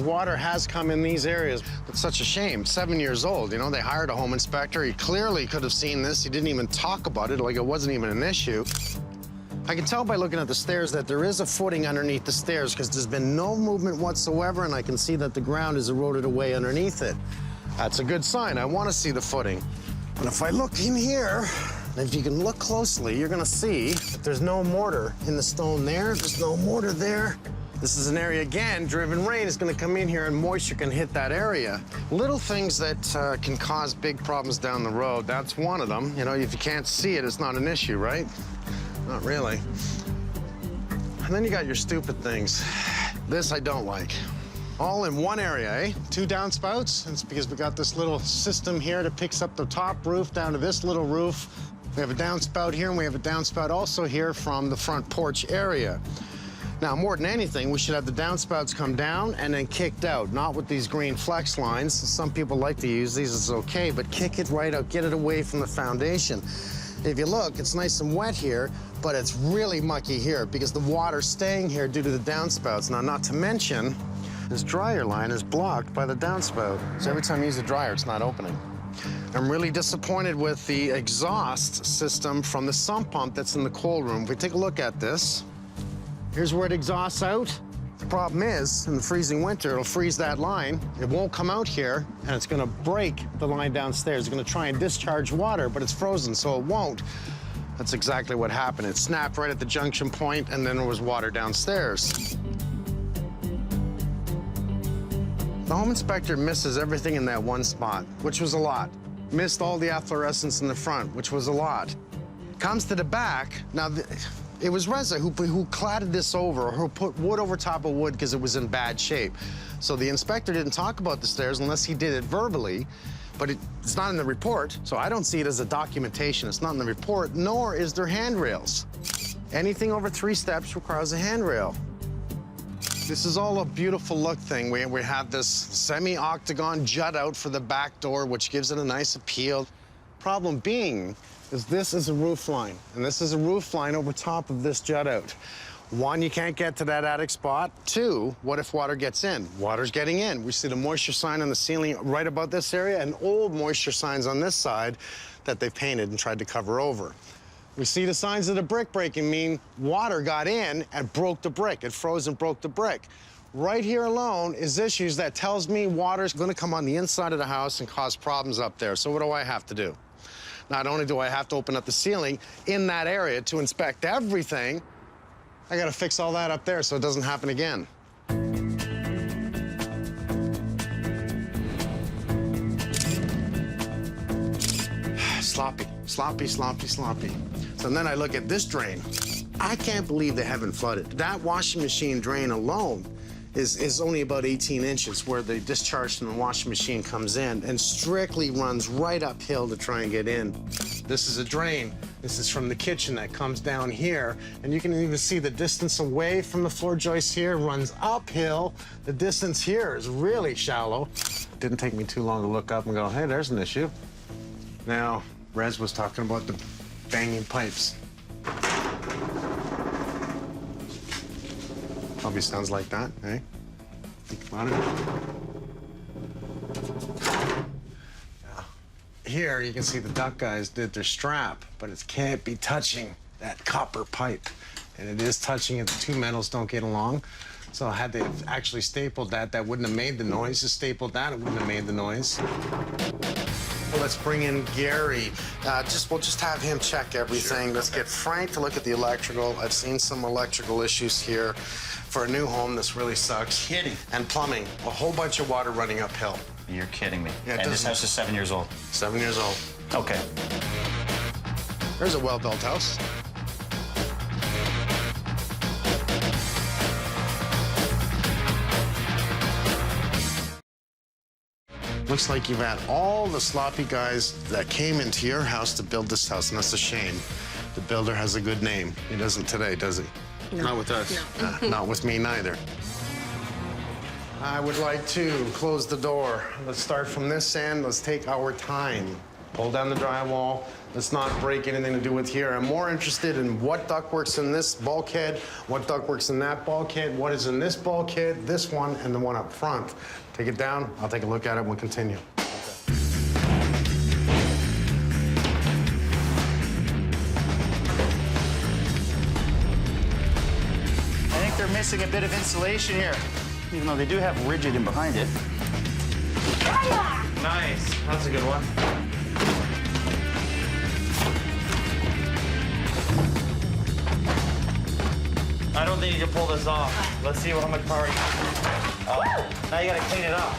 Water has come in these areas. It's such a shame. 7 years old, you know, they hired a home inspector. He clearly could have seen this. He didn't even talk about it, like it wasn't even an issue. I can tell by looking at the stairs that there is a footing underneath the stairs because there's been no movement whatsoever, and I can see that the ground is eroded away underneath it. That's a good sign. I want to see the footing. But if I look in here, and if you can look closely, you're going to see that there's no mortar in the stone there. There's no mortar there. This is an area, again, driven rain is going to come in here and moisture can hit that area. Little things that can cause big problems down the road, that's one of them. You know, if you can't see it, it's not an issue, right? Not really. And then you got your stupid things. This I don't like. All in one area, eh? 2 downspouts. It's because we got this little system here that picks up the top roof down to this little roof. We have a downspout here, and we have a downspout also here from the front porch area. Now, more than anything, we should have the downspouts come down and then kicked out, not with these green flex lines. Some people like to use these, it's okay, but kick it right out, get it away from the foundation. If you look, it's nice and wet here, but it's really mucky here because the water's staying here due to the downspouts. Now, not to mention, this dryer line is blocked by the downspout. So every time you use the dryer, it's not opening. I'm really disappointed with the exhaust system from the sump pump that's in the cold room. If we take a look at this, here's where it exhausts out. The problem is, in the freezing winter, it'll freeze that line. It won't come out here, and it's gonna break the line downstairs. It's gonna try and discharge water, but it's frozen, so it won't. That's exactly what happened. It snapped right at the junction point, and then there was water downstairs. The home inspector misses everything in that one spot, which was a lot. Missed all the efflorescence in the front, which was a lot. Comes to the back. Now, it was Reza who cladded this over, who put wood over top of wood because it was in bad shape. So the inspector didn't talk about the stairs unless he did it verbally, but it's not in the report, so I don't see it as a documentation. It's not in the report, nor is there handrails. Anything over 3 steps requires a handrail. This is all a beautiful look thing. We have this semi-octagon jut out for the back door, which gives it a nice appeal. Problem being is this is a roof line, and this is a roof line over top of this jut out. 1, you can't get to that attic spot. 2, what if water gets in? Water's getting in. We see the moisture sign on the ceiling right about this area and old moisture signs on this side that they've painted and tried to cover over. We see the signs of the brick breaking mean water got in and broke the brick. It froze and broke the brick. Right here alone is issues that tells me water's gonna come on the inside of the house and cause problems up there. So what do I have to do? Not only do I have to open up the ceiling in that area to inspect everything, I gotta fix all that up there so it doesn't happen again. Sloppy, sloppy, sloppy, sloppy. So then I look at this drain. I can't believe they haven't flooded. That washing machine drain alone is only about 18 inches where the discharge from the washing machine comes in and strictly runs right uphill to try and get in. This is a drain. This is from the kitchen that comes down here, and you can even see the distance away from the floor joist here runs uphill. The distance here is really shallow. Didn't take me too long to look up and go, hey, there's an issue. Now, Rez was talking about the banging pipes. Probably sounds like that, eh? Think about it. Yeah. Here, you can see the duct guys did their strap, but it can't be touching that copper pipe. And it is touching it. The two metals don't get along. So had they actually stapled that, that wouldn't have made the noise. Just stapled that, it wouldn't have made the noise. Let's bring in Gary. We'll just have him check everything. Sure. Let's get Frank to look at the electrical. I've seen some electrical issues here. For a new home, this really sucks. Kidding. And plumbing. A whole bunch of water running uphill. You're kidding me. Yeah, and this house is 7 years old. 7 years old. Okay. There's a well-built house. Looks like you've had all the sloppy guys that came into your house to build this house, and that's a shame. The builder has a good name. He doesn't today, does he? No. Not with us. No. Not with me neither. I would like to close the door. Let's start from this end. Let's take our time. Pull down the drywall. Let's not break anything to do with here. I'm more interested in what ductwork's in this bulkhead, what ductwork's in that bulkhead, what is in this bulkhead, this one, and the one up front. Take it down. I'll take a look at it and we'll continue. I think they're missing a bit of insulation here, even though they do have rigid in behind it. Nice. That's a good one. I don't think you can pull this off. Let's see how much power you have. Oh, now you gotta clean it up.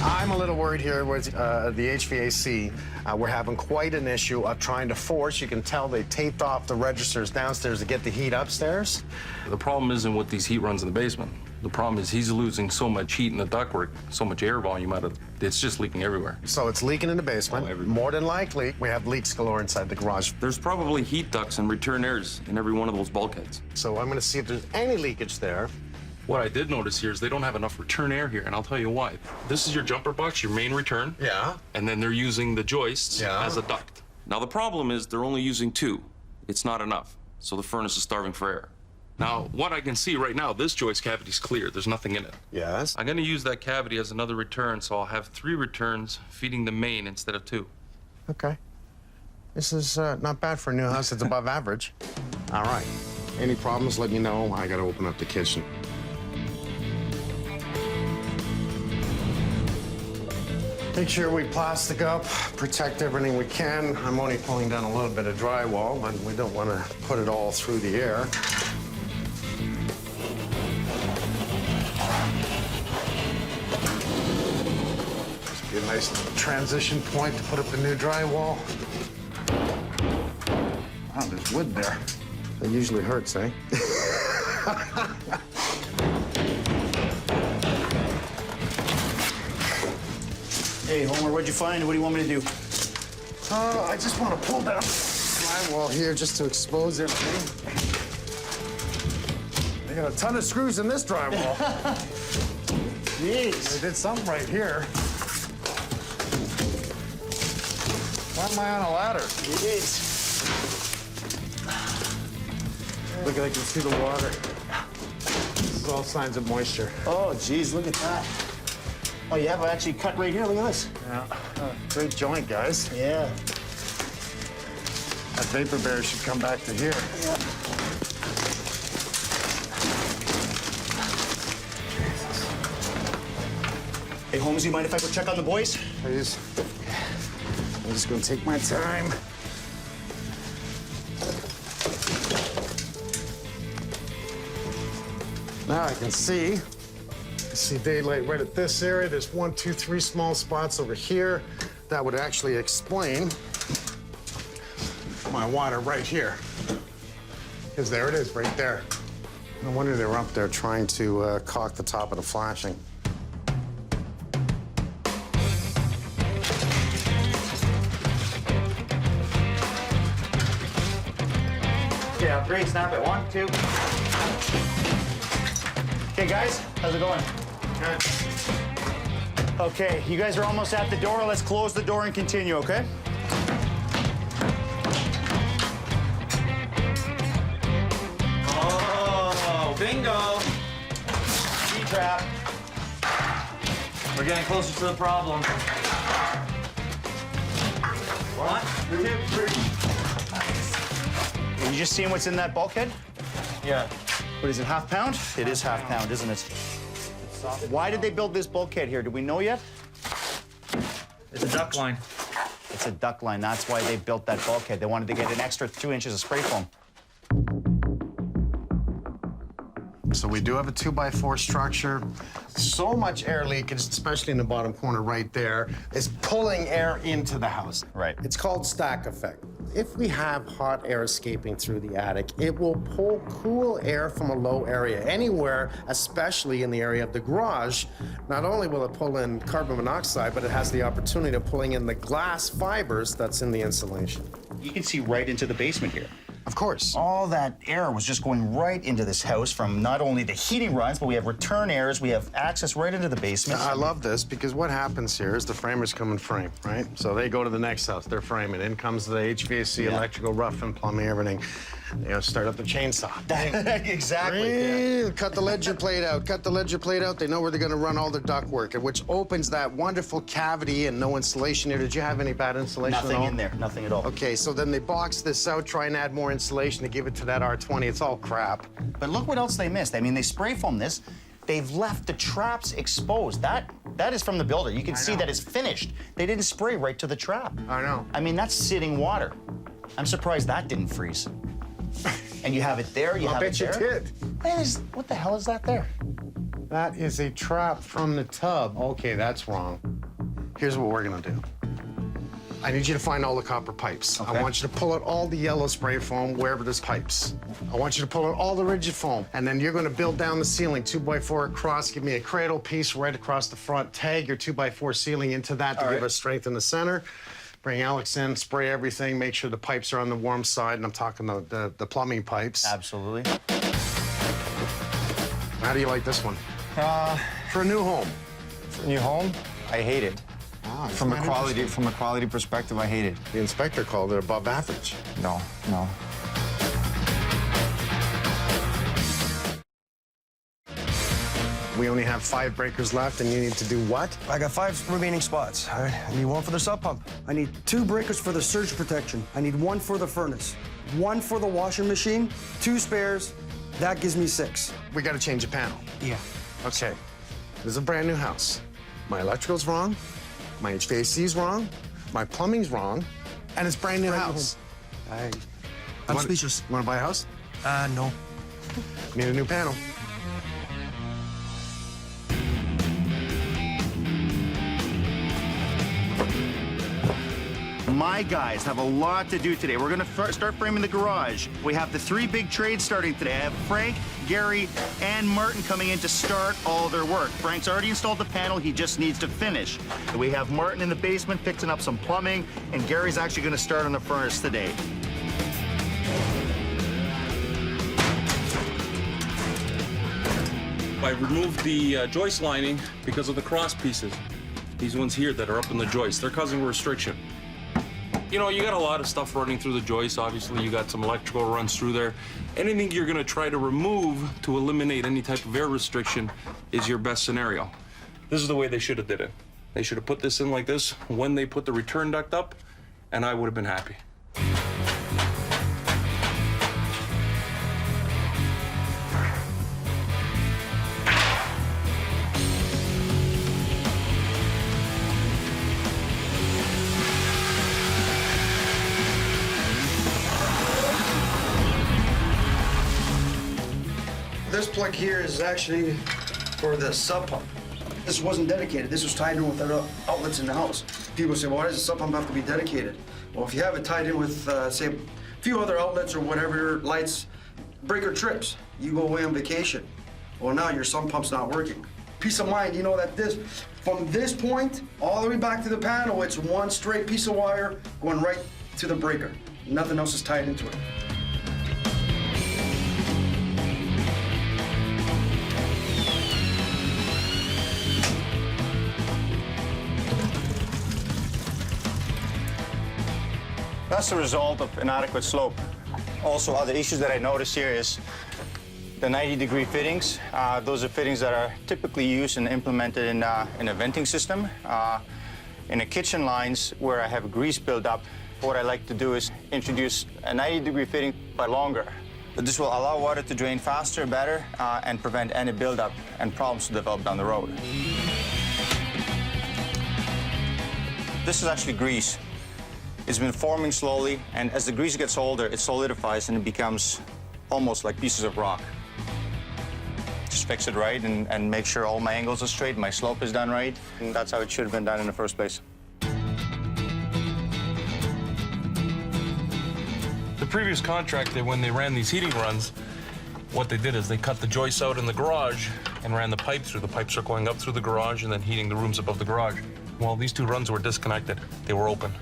I'm a little worried here with the HVAC. We're having quite an issue of trying to force. You can tell they taped off the registers downstairs to get the heat upstairs. The problem isn't with these heat runs in the basement. The problem is he's losing so much heat in the ductwork, so much air volume out of it, it's just leaking everywhere. So it's leaking in the basement. More than likely, we have leaks galore inside the garage. There's probably heat ducts and return airs in every one of those bulkheads. So I'm going to see if there's any leakage there. What I did notice here is they don't have enough return air here, and I'll tell you why. This is your jumper box, your main return. Yeah. And then they're using the joists as a duct. Now, the problem is they're only using 2. It's not enough, so the furnace is starving for air. Now, what I can see right now, this joist cavity's clear. There's nothing in it. Yes. I'm going to use that cavity as another return, so I'll have 3 returns feeding the main instead of 2. Okay. This is not bad for a new house. It's above average. All right. Any problems, let me know. I got to open up the kitchen. Make sure we plastic up, protect everything we can. I'm only pulling down a little bit of drywall, but we don't want to put it all through the air. Be a nice transition point to put up the new drywall. Wow, there's wood there. That usually hurts, eh? Hey, Homer, what'd you find? What do you want me to do? I just want to pull down drywall here just to expose everything. They got a ton of screws in this drywall. Jeez. They did something right here. Why am I on a ladder? Jeez. Look, I can see the water. This is all signs of moisture. Oh, geez, look at that. Oh, you have actually cut right here. Look at this. Yeah. Great joint, guys. Yeah. That vapor barrier should come back to here. Yeah. Hey, Holmes, you mind if I go check on the boys? Please. I'm just gonna take my time. Now I can see. I see daylight right at this area. There's 1, 2, 3 small spots over here. That would actually explain my water right here. Because there it is, right there. No wonder they were up there trying to caulk the top of the flashing. Yeah, 3, snap it. 1, 2. Okay, guys, how's it going? Good. Okay, you guys are almost at the door. Let's close the door and continue, okay? Oh, bingo. Trap. We're getting closer to the problem. 1, 2, 3. Are you just seeing what's in that bulkhead? Yeah. What is it, half pound? It is half pound, isn't it? Why did they build this bulkhead here? Do we know yet? It's a duct line. It's a duct line. That's why they built that bulkhead. They wanted to get an extra 2 inches of spray foam. So we do have a 2x4 structure. So much air leakage, especially in the bottom corner right there, is pulling air into the house. Right. It's called stack effect. If we have hot air escaping through the attic, it will pull cool air from a low area. Anywhere, especially in the area of the garage, not only will it pull in carbon monoxide, but it has the opportunity of pulling in the glass fibers that's in the insulation. You can see right into the basement here. Of course. All that air was just going right into this house from not only the heating runs, but we have return airs. We have access right into the basement. I love this because what happens here is the framers come and frame, right? So they go to the next house, they're framing. In comes the HVAC, electrical, rough, plumbing, everything. You know, start up the chainsaw. Exactly. Cut the ledger plate out, cut the ledger plate out. They know where they're gonna run all their duct work, which opens that wonderful cavity and no insulation here. Did you have any bad insulation at all? Nothing in there, nothing at all. Okay, so then they box this out, try and add more insulation to give it to that R20. It's all crap. But look what else they missed. I mean, they spray foamed this. They've left the traps exposed. That is from the builder. You can see that it's finished. They didn't spray right to the trap. I know. I mean, that's sitting water. I'm surprised that didn't freeze. And you have it there, you have it there. I bet you did. What the hell is that there? That is a trap from the tub. Okay, that's wrong. Here's what we're gonna do. I need you to find all the copper pipes. Okay. I want you to pull out all the yellow spray foam wherever there's pipes. I want you to pull out all the rigid foam, and then you're gonna build down the ceiling 2x4 across. Give me a cradle piece right across the front. Tag your 2x4 ceiling into that to give us strength in the center. Bring Alex in, spray everything, make sure the pipes are on the warm side, and I'm talking the plumbing pipes. Absolutely. How do you like this one? For a new home. For a new home, I hate it. From a quality perspective, I hate it. The inspector called it above average. No. We only have 5 breakers left, and you need to do what? I got 5 remaining spots. All right, I need 1 for the sub pump. I need 2 breakers for the surge protection. I need 1 for the furnace. 1 for the washing machine, 2 spares. That gives me 6. We got to change a panel. Yeah. Okay. This is a brand new house. My electrical's wrong. My HVAC's wrong. My plumbing's wrong. And it's brand new house. I'm speechless. You want to buy a house? No. Need a new panel. My guys have a lot to do today. We're gonna start framing the garage. We have the 3 big trades starting today. I have Frank, Gary, and Martin coming in to start all their work. Frank's already installed the panel, he just needs to finish. We have Martin in the basement fixing up some plumbing, and Gary's actually gonna start on the furnace today. I removed the joist lining because of the cross pieces. These ones here that are up in the joist, they're causing restriction. You know, you got a lot of stuff running through the joist. Obviously, you got some electrical runs through there. Anything you're gonna try to remove to eliminate any type of air restriction is your best scenario. This is the way they should have did it. They should have put this in like this when they put the return duct up, and I would have been happy. This plug here is actually for the sub pump. This wasn't dedicated. This was tied in with other outlets in the house. People say, well, why does the sub pump have to be dedicated? Well, if you have it tied in with, say, a few other outlets or whatever, lights, breaker trips, you go away on vacation. Well, now your sub pump's not working. Peace of mind, you know that from this point all the way back to the panel, it's one straight piece of wire going right to the breaker. Nothing else is tied into it. That's a result of inadequate slope. Also, other issues that I noticed here is the 90-degree fittings. Those are fittings that are typically used and implemented in a venting system. In the kitchen lines where I have grease buildup, what I like to do is introduce a 90-degree fitting but longer. This will allow water to drain faster, better, and prevent any buildup and problems to develop down the road. This is actually grease. It's been forming slowly, and as the grease gets older, it solidifies and it becomes almost like pieces of rock. Just fix it right and make sure all my angles are straight, my slope is done right, and that's how it should have been done in the first place. The previous contractor, when they ran these heating runs, what they did is they cut the joists out in the garage and ran the pipe through. The pipes are going up through the garage and then heating the rooms above the garage. Well, these two runs were disconnected. They were open.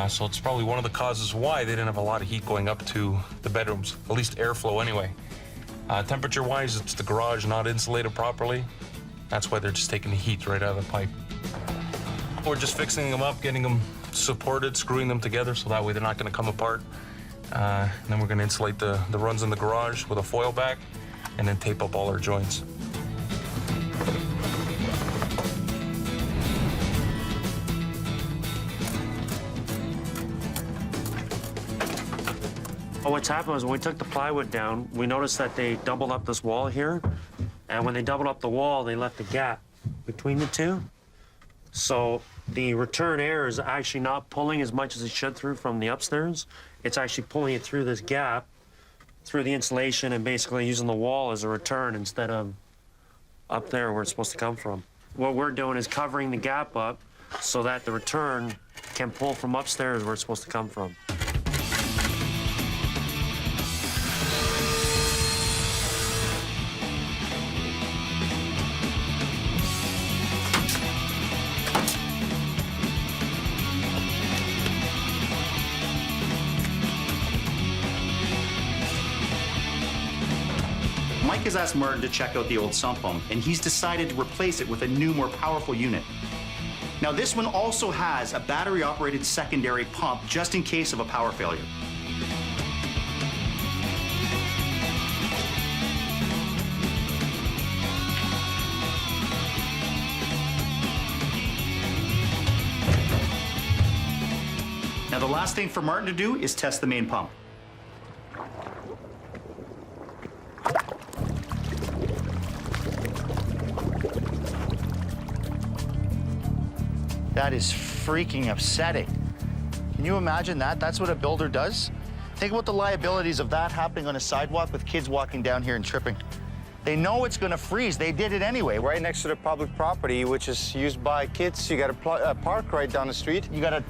So it's probably one of the causes why they didn't have a lot of heat going up to the bedrooms, at least airflow anyway. Temperature-wise, it's the garage not insulated properly. That's why they're just taking the heat right out of the pipe. We're just fixing them up, getting them supported, screwing them together so that way they're not going to come apart. And then we're going to insulate the runs in the garage with a foil back and then tape up all our joints. Well, what's happened was when we took the plywood down, we noticed that they doubled up this wall here. And when they doubled up the wall, they left a gap between the two. So the return air is actually not pulling as much as it should through from the upstairs. It's actually pulling it through this gap, through the insulation, and basically using the wall as a return instead of up there where it's supposed to come from. What we're doing is covering the gap up so that the return can pull from upstairs where it's supposed to come from. Mike has asked Martin to check out the old sump pump, and he's decided to replace it with a new, more powerful unit. Now, this one also has a battery-operated secondary pump just in case of a power failure. Now, the last thing for Martin to do is test the main pump. That is freaking upsetting. Can you imagine that? That's what a builder does? Think about the liabilities of that happening on a sidewalk with kids walking down here and tripping. They know it's gonna freeze. They did it anyway. Right next to the public property, which is used by kids. You got a park right down the street. You got a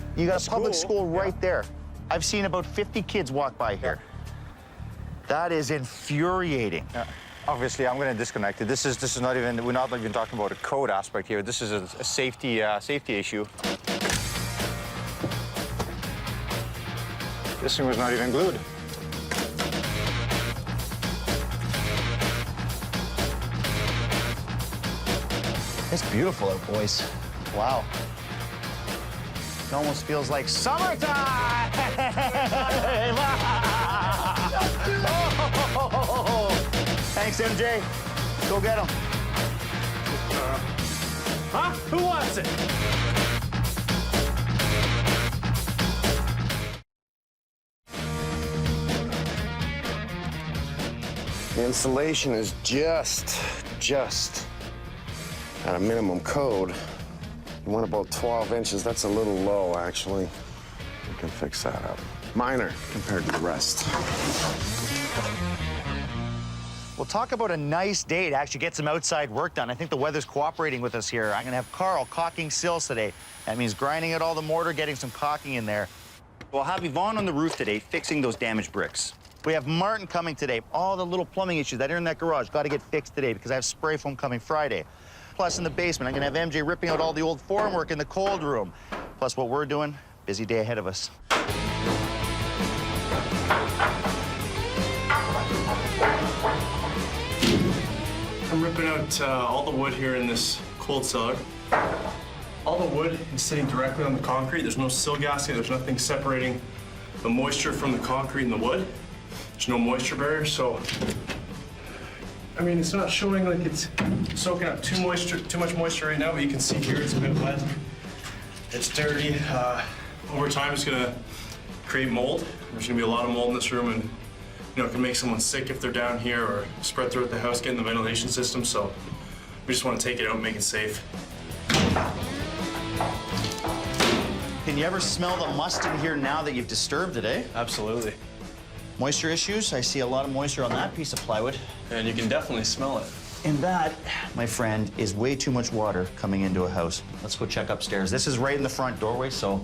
public school right there. I've seen about 50 kids walk by here. That is infuriating. Obviously, I'm going to disconnect it. This is not even, we're not even talking about a code aspect here. This is a safety issue. This thing was not even glued. It's beautiful out, boys. Wow. It almost feels like summertime! Thanks, MJ. Go get him. Huh? Who wants it? The insulation is just at a minimum code. You want about 12 inches. That's a little low, actually. We can fix that up. Minor compared to the rest. We'll talk about a nice day to actually get some outside work done. I think the weather's cooperating with us here. I'm gonna have Carl caulking sills today. That means grinding out all the mortar, getting some caulking in there. We'll have Yvonne on the roof today fixing those damaged bricks. We have Martin coming today. All the little plumbing issues that are in that garage got to get fixed today because I have spray foam coming Friday. Plus in the basement, I'm gonna have MJ ripping out all the old formwork in the cold room. Plus what we're doing, busy day ahead of us. I'm ripping out all the wood here in this cold cellar. All the wood is sitting directly on the concrete. There's no sill gasket. There's nothing separating the moisture from the concrete and the wood. There's no moisture barrier, so I mean, it's not showing like it's soaking up too much moisture right now, but you can see here it's a bit wet. It's dirty. Over time, it's gonna create mold. There's gonna be a lot of mold in this room, and it can make someone sick if they're down here or spread throughout the house, get in the ventilation system. So we just want to take it out and make it safe. Can you ever smell the must in here now that you've disturbed it, eh? Absolutely. Moisture issues? I see a lot of moisture on that piece of plywood. And you can definitely smell it. And that, my friend, is way too much water coming into a house. Let's go check upstairs. This is right in the front doorway, so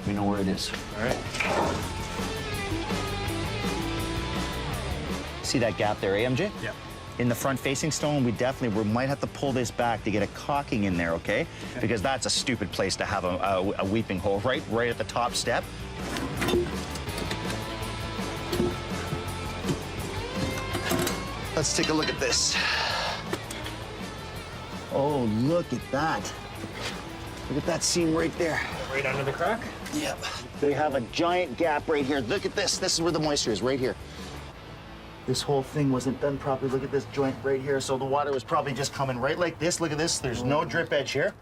we know where it is. All right. See that gap there, eh, MJ? Yeah. In the front-facing stone, we might have to pull this back to get a caulking in there, okay? Because that's a stupid place to have a weeping hole, right at the top step. Let's take a look at this. Oh, look at that. Look at that seam right there. Right under the crack? Yep. They have a giant gap right here. Look at this. This is where the moisture is, right here. This whole thing wasn't done properly. Look at this joint right here. So the water was probably just coming right like this. Look at this. There's no drip edge here.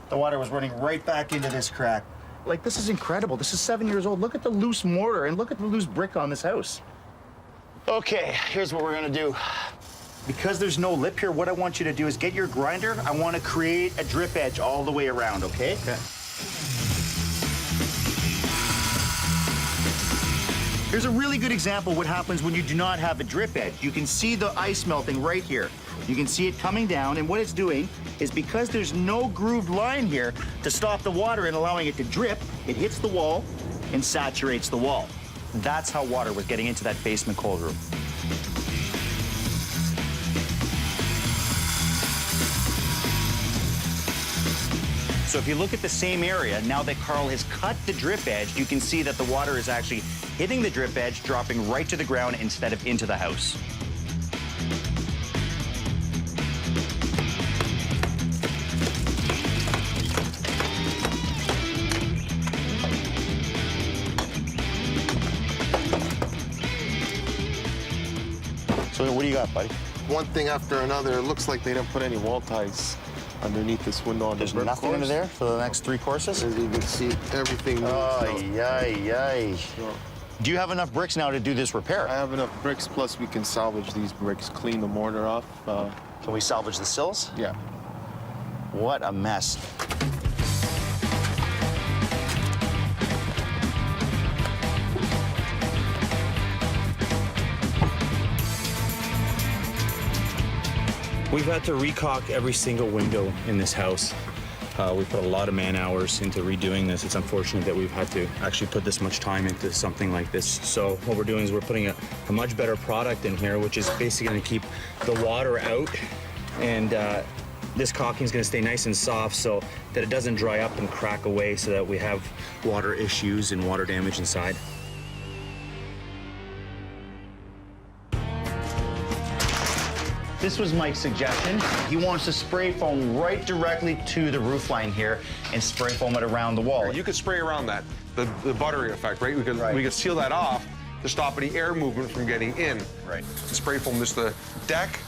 The water was running right back into this crack. Like, this is incredible. This is 7 years old. Look at the loose mortar and look at the loose brick on this house. Okay, here's what we're gonna do. Because there's no lip here, what I want you to do is get your grinder. I want to create a drip edge all the way around, okay? Okay. Here's a really good example of what happens when you do not have a drip edge. You can see the ice melting right here. You can see it coming down, and what it's doing is because there's no grooved line here to stop the water and allowing it to drip, it hits the wall and saturates the wall. That's how water was getting into that basement cold room. So if you look at the same area, now that Carl has cut the drip edge, you can see that the water is actually hitting the drip edge, dropping right to the ground instead of into the house. So what do you got, buddy? One thing after another. It looks like they didn't put any wall ties underneath this window on the brick There's nothing under there for the next 3 courses? As you can see, everything moves. Ay. Do you have enough bricks now to do this repair? I have enough bricks, plus we can salvage these bricks, clean the mortar off. Can we salvage the sills? Yeah. What a mess. We've had to recaulk every single window in this house. We put a lot of man hours into redoing this. It's unfortunate that we've had to actually put this much time into something like this. So what we're doing is we're putting a much better product in here, which is basically going to keep the water out. And this caulking is going to stay nice and soft so that it doesn't dry up and crack away so that we have water issues and water damage inside. This was Mike's suggestion. He wants to spray foam right directly to the roof line here and spray foam it around the wall. You could spray around that, the buttering effect, right? We could seal that off to stop any air movement from getting in. Right. Spray foam just the deck,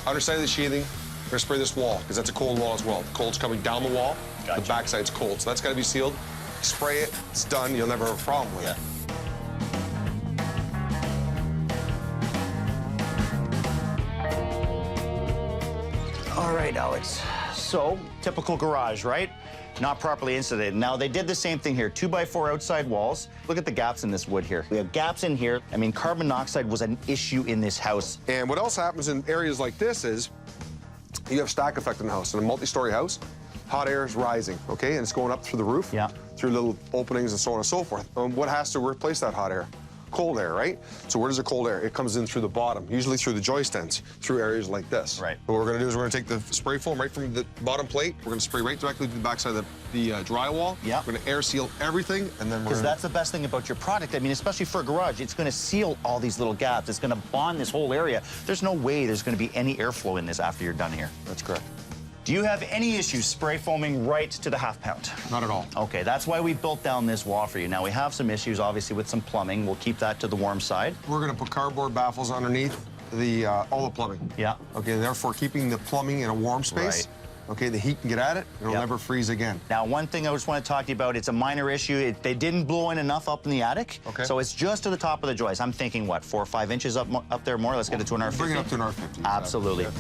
underside of the sheathing. We're gonna spray this wall because that's a cold wall as well. The cold's coming down the wall. Gotcha. The backside's cold, so that's got to be sealed. Spray it. It's done. You'll never have a problem with it. All right, Alex. So, typical garage, right? Not properly insulated. Now, they did the same thing here. 2x4 outside walls. Look at the gaps in this wood here. We have gaps in here. I mean, carbon monoxide was an issue in this house. And what else happens in areas like this is you have stack effect in the house. In a multi-story house, hot air is rising, okay? And it's going up through the roof, through little openings and so on and so forth. What has to replace that hot air? Cold air, right? So where does the cold air? It comes in through the bottom, usually through the joist ends, through areas like this. Right. What we're gonna do is we're gonna take the spray foam right from the bottom plate. We're gonna spray right directly to the backside of the drywall. Yeah. We're gonna air seal everything, and then we're Because that's the best thing about your product. I mean, especially for a garage, it's gonna seal all these little gaps. It's gonna bond this whole area. There's no way there's gonna be any airflow in this after you're done here. That's correct. Do you have any issues spray foaming right to the half pound? Not at all. Okay, that's why we built down this wall for you. Now, we have some issues, obviously, with some plumbing. We'll keep that to the warm side. We're gonna put cardboard baffles underneath all the plumbing. Yeah. Okay, therefore keeping the plumbing in a warm space. Right. Okay, the heat can get at it, and it'll never freeze again. Now, one thing I just want to talk to you about, it's a minor issue. They didn't blow in enough up in the attic. Okay. So it's just to the top of the joist. I'm thinking, what, 4 or 5 inches up there more? Let's get it to an R50. Bring it up to an R50. Absolutely. Yeah.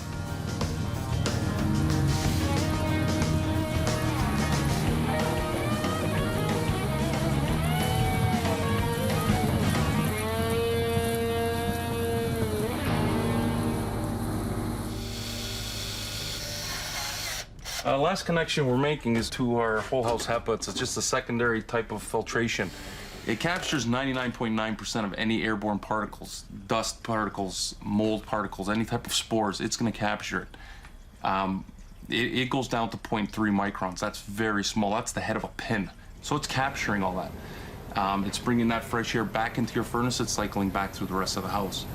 Last connection we're making is to our whole house HEPA. It's just a secondary type of filtration. It captures 99.9% of any airborne particles, dust particles, mold particles, any type of spores. It's going to capture it. It goes down to 0.3 microns. That's very small. That's the head of a pin. So it's capturing all that. It's bringing that fresh air back into your furnace. It's cycling back through the rest of the house.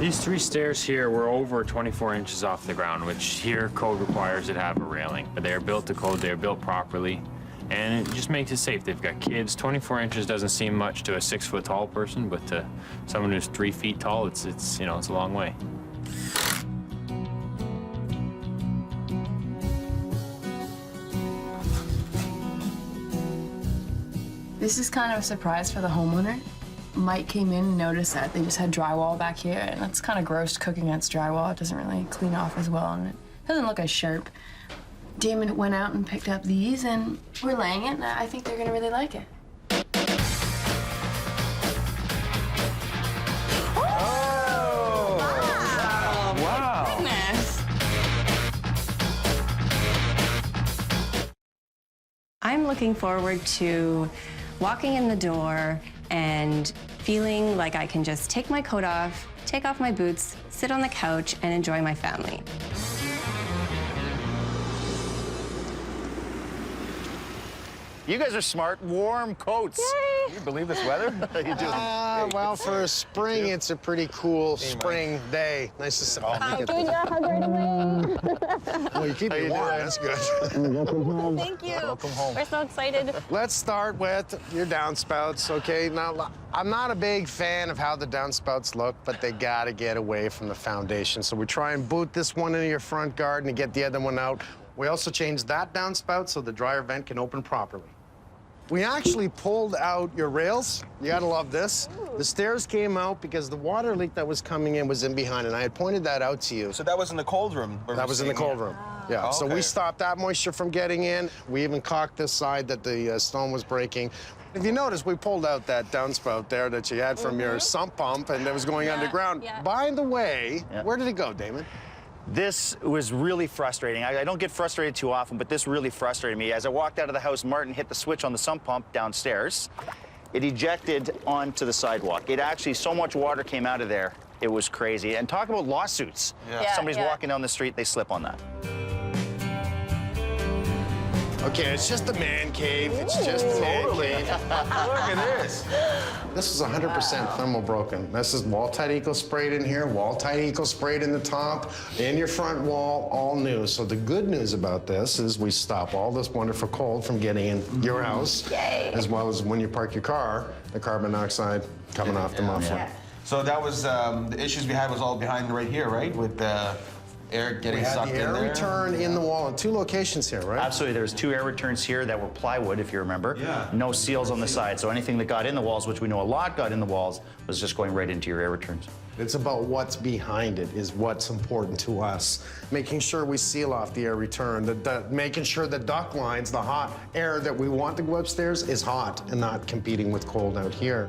These 3 stairs here were over 24 inches off the ground, which here code requires it to have a railing. But they are built to code, they are built properly, and it just makes it safe. They've got kids. 24 inches doesn't seem much to a 6-foot tall person, but to someone who's 3 feet tall, it's you know, it's a long way. This is kind of a surprise for the homeowner. Mike came in and noticed that they just had drywall back here, and it's kind of gross cooking against drywall. It doesn't really clean off as well, and it doesn't look as sharp. Damon went out and picked up these, and we're laying it, and I think they're gonna really like it. Oh! Wow! Goodness. I'm looking forward to walking in the door and feeling like I can just take my coat off, take off my boots, sit on the couch, and enjoy my family. You guys are smart. Warm coats. Yay. Can you believe this weather? You do. Well, for spring, it's a pretty cool spring day. Nice to see. Oh, I'm doing your hug right away. well, you keep me warm. That's good. Thank you. Welcome home. We're so excited. Let's start with your downspouts, okay? Now, I'm not a big fan of how the downspouts look, but they gotta get away from the foundation. So we try and boot this one into your front garden and get the other one out. We also changed that downspout so the dryer vent can open properly. We actually pulled out your rails. You gotta love this. Ooh. The stairs came out because the water leak that was coming in was in behind, and I had pointed that out to you. So that was in the cold room? That was in the cold room. Yeah, so we stopped that moisture from getting in. We even caulked this side that the stone was breaking. If you notice, we pulled out that downspout there that you had from your sump pump, and it was going underground. Yeah. By the way, where did it go, Damon? This was really frustrating. I don't get frustrated too often, but this really frustrated me. As I walked out of the house, Martin hit the switch on the sump pump downstairs. It ejected onto the sidewalk. It actually, so much water came out of there, it was crazy. And talk about lawsuits. Somebody's walking down the street, they slip on that. Okay, it's just a man cave. It's just a man cave. Look at this. This is 100% thermal broken. This is wall-tight eco-sprayed in here, wall-tight eco-sprayed in the top, in your front wall, all new. So the good news about this is we stop all this wonderful cold from getting in your house, as well as when you park your car, the carbon dioxide coming off the muffler. So that was, the issues we had was all behind right here, right? With air getting We had sucked the air in there? return in the wall in 2 locations here, right? Absolutely. There's 2 air returns here that were plywood, if you remember. Yeah. No seals on the side. So anything that got in the walls, which we know a lot got in the walls, was just going right into your air returns. It's about what's behind it is what's important to us. Making sure we seal off the air return, making sure the duct lines, the hot air that we want to go upstairs is hot and not competing with cold out here.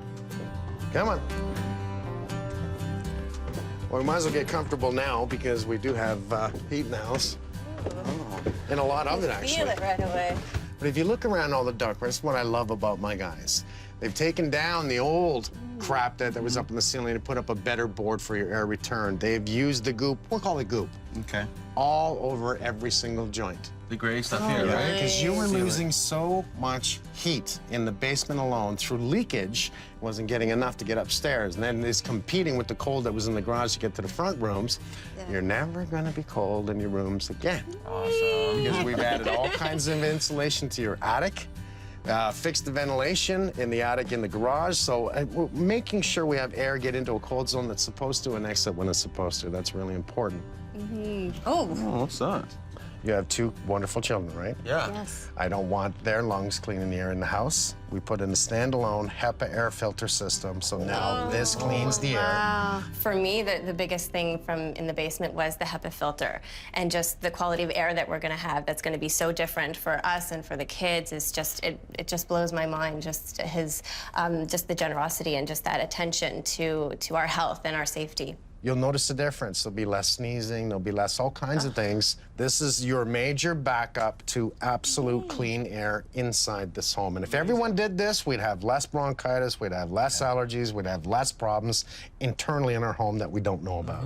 Come on. Well, we might as well get comfortable now because we do have heat in the house. And a lot of it, actually. Feel it right away. But if you look around all the ductwork, that's what I love about my guys. They've taken down the old crap that was up in the ceiling and put up a better board for your air return. They've used the goop, we'll call it goop, Okay. all over every single joint. The gray stuff here, right? Because you were losing so much heat in the basement alone through leakage, wasn't getting enough to get upstairs, and then it's competing with the cold that was in the garage to get to the front rooms. You're never gonna be cold in your rooms again. Awesome. Because we've added all kinds of insulation to your attic, fixed the ventilation in the attic in the garage, so we're making sure we have air get into a cold zone that's supposed to and exit when it's supposed to. That's really important. Oh, what's that? You have 2 wonderful children, right? Yeah. Yes. I don't want their lungs cleaning the air in the house. We put in a standalone HEPA air filter system, so now this cleans the air. For me, the biggest thing from in the basement was the HEPA filter, and just the quality of air that we're going to have that's going to be so different for us and for the kids is just, it just blows my mind, just his, just the generosity and just that attention to our health and our safety. You'll notice the difference. There'll be less sneezing, there'll be less all kinds of things. This is your major backup to absolute clean air inside this home. And if everyone did this, we'd have less bronchitis, we'd have less allergies, we'd have less problems internally in our home that we don't know about.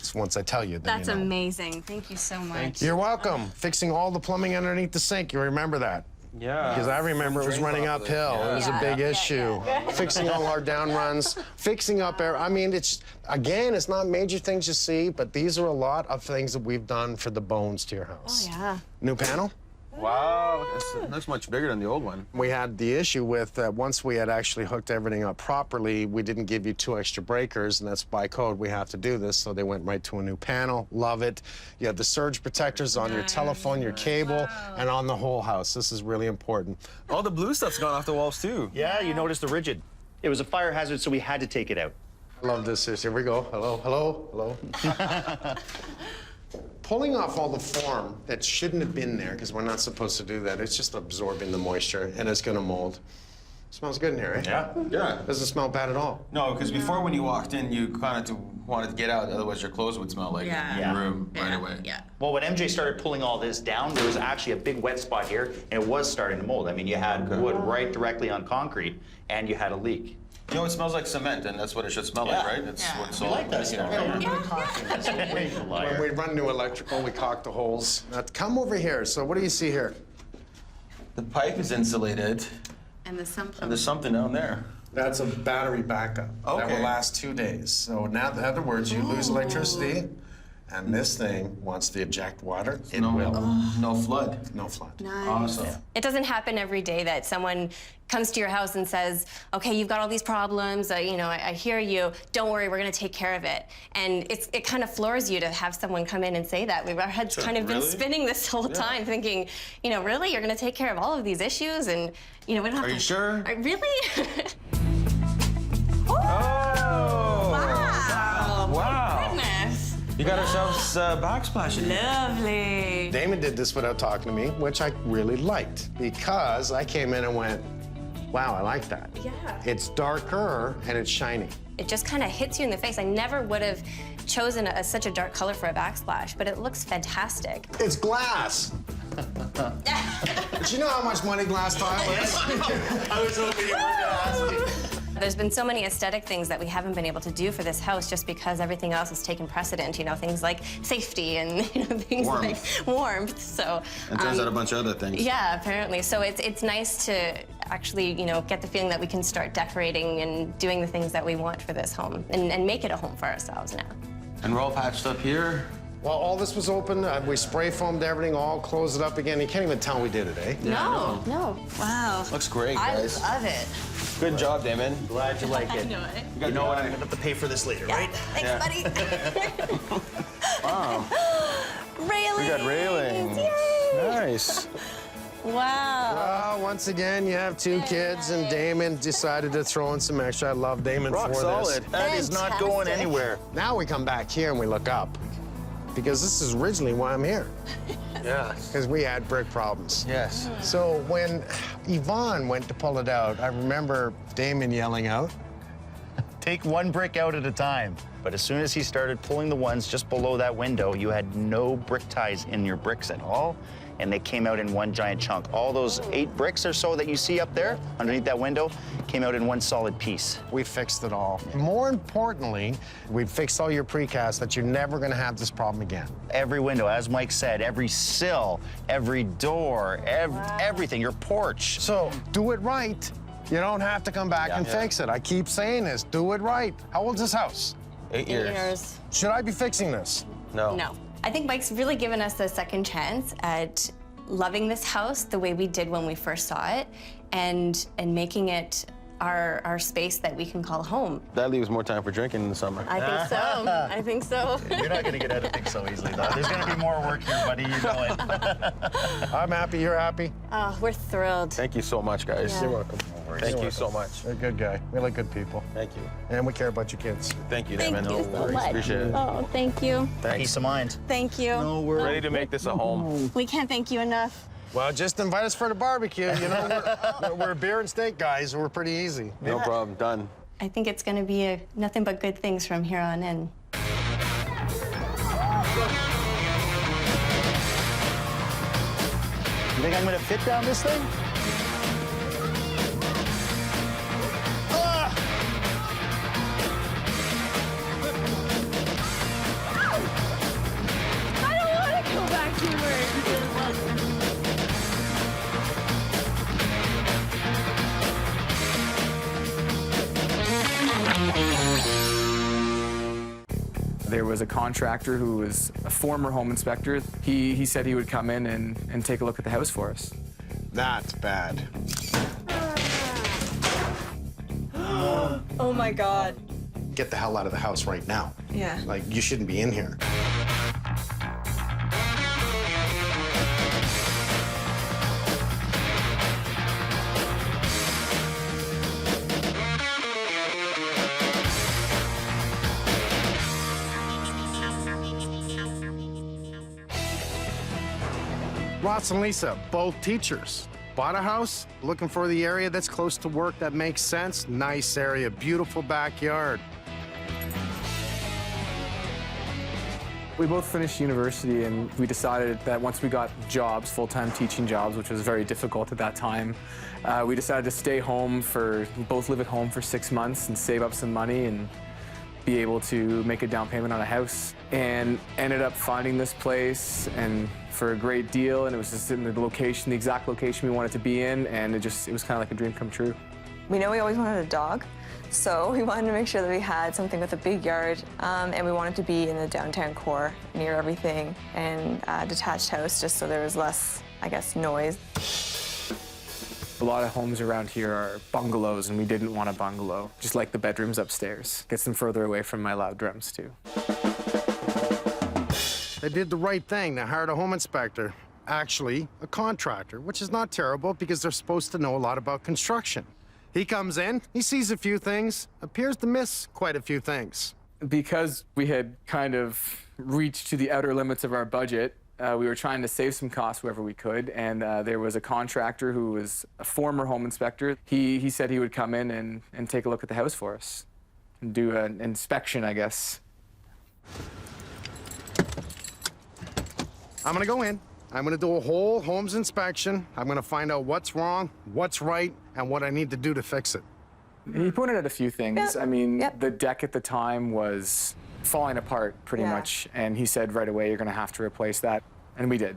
So once I tell you, then That's you know. amazing. Thank you so much. You're welcome. Fixing all the plumbing underneath the sink, you remember that? Yeah. Because I remember it was running uphill. It was a big issue. Fixing all our down runs, fixing up air. I mean, it's, again, it's not major things you see, but these are a lot of things that we've done for the bones to your house. Oh, yeah. New panel? Wow, that's much bigger than the old one. We had the issue with once we had actually hooked everything up properly, we didn't give you 2 extra breakers, and that's by code. We have to do this, so they went right to a new panel. Love it. You have the surge protectors on your telephone, your cable, and on the whole house. This is really important. All the blue stuff's gone off the walls, too. Yeah, you noticed the rigid. It was a fire hazard, so we had to take it out. I love this. Here we go. Hello, hello, hello. Pulling off all the form that shouldn't have been there, because we're not supposed to do that, it's just absorbing the moisture, and it's gonna mold. Smells good in here, right? Yeah. Yeah. Doesn't smell bad at all. No, because before when you walked in, you kind of wanted to get out, otherwise your clothes would smell like in your room right away. Yeah. Well, when MJ started pulling all this down, there was actually a big wet spot here, and it was starting to mold. I mean, you had wood right directly on concrete, and you had a leak. You know, it smells like cement, and that's what it should smell like, right? That's what's all. like that smell. When we run new electrical, we caulk the holes. Now, come over here. So what do you see here? The pipe is insulated, And the sump pump. and there's something down there. That's a battery backup. That will Okay. last 2 days. So now, in other words, you lose electricity, and this thing wants to eject water. It will. No flood. No flood. Nice. Awesome. It doesn't happen every day that someone comes to your house and says, okay, you've got all these problems, you know, I hear you, don't worry, we're gonna take care of it. And it kind of floors you to have someone come in and say that. Our heads kind of been spinning this whole time thinking, you know, really, you're gonna take care of all of these issues? And, you know, we don't have Are to... you sure? Really? Wow. Goodness. You got ourselves backsplash in here. Lovely. Damon did this without talking to me, which I really liked, because I came in and went, wow, I like that. Yeah. It's darker and it's shiny. It just kind of hits you in the face. I never would have chosen such a dark color for a backsplash, but it looks fantastic. It's glass. Did you know how much money glass tile is? I was hoping you were going to ask me. There's been so many aesthetic things that we haven't been able to do for this house just because everything else has taken precedent, you know, things like safety and you know, things like warmth. So And turns out a bunch of other things. yeah, apparently. So it's nice to actually, you know, get the feeling that we can start decorating and doing the things that we want for this home and make it a home for ourselves now. And we're all patched up here. Well, all this was open. We spray foamed everything, all closed it up again. You can't even tell we did it, eh? No. Wow. Looks great, guys. I love it. Good job, Damon. Glad you like it. I know it. You know what? I'm gonna have to pay for this later, right? Thanks, buddy. Wow. got railings. Nice. Wow. Well, once again, you have two kids, and Damon decided to throw in some extra. I love Damon Rock for solid. this. That is not going anywhere. Now we come back here and we look up, because this is originally why I'm here. Yeah. Because we had brick problems. Yes. So when Yvonne went to pull it out, I remember Damon yelling out. Take one brick out at a time. But as soon as he started pulling the ones just below that window, you had no brick ties in your bricks at all, and they came out in one giant chunk. All those 8 bricks or so that you see up there underneath that window came out in one solid piece. We fixed it all. More importantly, we fixed all your precast that you're never gonna have this problem again. Every window, as Mike said, every sill, every door, everything, your porch. So do it right. You don't have to come back and fix it. I keep saying this, do it right. How old's this house? 8 years. Should I be fixing this? No. No. I think Mike's really given us a second chance at loving this house the way we did when we first saw it, and making it our space that we can call home. That leaves more time for drinking in the summer. I think so. I think so. You're not gonna get out of things so easily, though. There's gonna be more work here, buddy, you know it. I'm happy, you're happy. Oh, we're thrilled. Thank you so much, guys. Yeah. You're welcome. Thank you so much. You're a good guy. We like good people. Thank you. And we care about your kids. Thank you, Thank Damon. you so much. Appreciate it. Oh, thank you. Peace of mind. Thank you. We're ready to make this a home. We can't thank you enough. Well, just invite us for the barbecue. You know, we're beer and steak guys. We're pretty easy. No problem. Done. I think it's going to be nothing but good things from here on in. You think I'm gonna fit down this thing? I don't want to go back to work. There was a contractor who was a former home inspector. He said he would come in and take a look at the house for us. That's bad. Oh my God. Get the hell out of the house right now. Yeah. Like, you shouldn't be in here. Ross and Lisa, both teachers. Bought a house, looking for the area that's close to work, that makes sense. Nice area, beautiful backyard. We both finished university, and we decided that once we got jobs, full-time teaching jobs, which was very difficult at that time, we decided to stay home both live at home for 6 months and save up some money and be able to make a down payment on a house, and ended up finding this place and for a great deal, and it was just in the location, the exact location we wanted to be in, and it was kind of like a dream come true. We know we always wanted a dog, so we wanted to make sure that we had something with a big yard, and we wanted to be in the downtown core, near everything, and a detached house, just so there was less, I guess, noise. A lot of homes around here are bungalows, and we didn't want a bungalow. Just like the bedrooms upstairs. Gets them further away from my loud drums, too. They did the right thing. They hired a home inspector. Actually, a contractor, which is not terrible because they're supposed to know a lot about construction. He comes in, he sees a few things, appears to miss quite a few things. Because we had kind of reached to the outer limits of our budget, we were trying to save some costs wherever we could, and there was a contractor who was a former home inspector. He said he would come in and take a look at the house for us and do an inspection, I guess. I'm gonna go in, I'm gonna do a whole Holmes inspection. I'm gonna find out what's wrong, what's right, and what I need to do to fix it. He pointed out a few things. I mean, the deck at the time was falling apart pretty much, and he said right away, you're gonna have to replace that, and we did.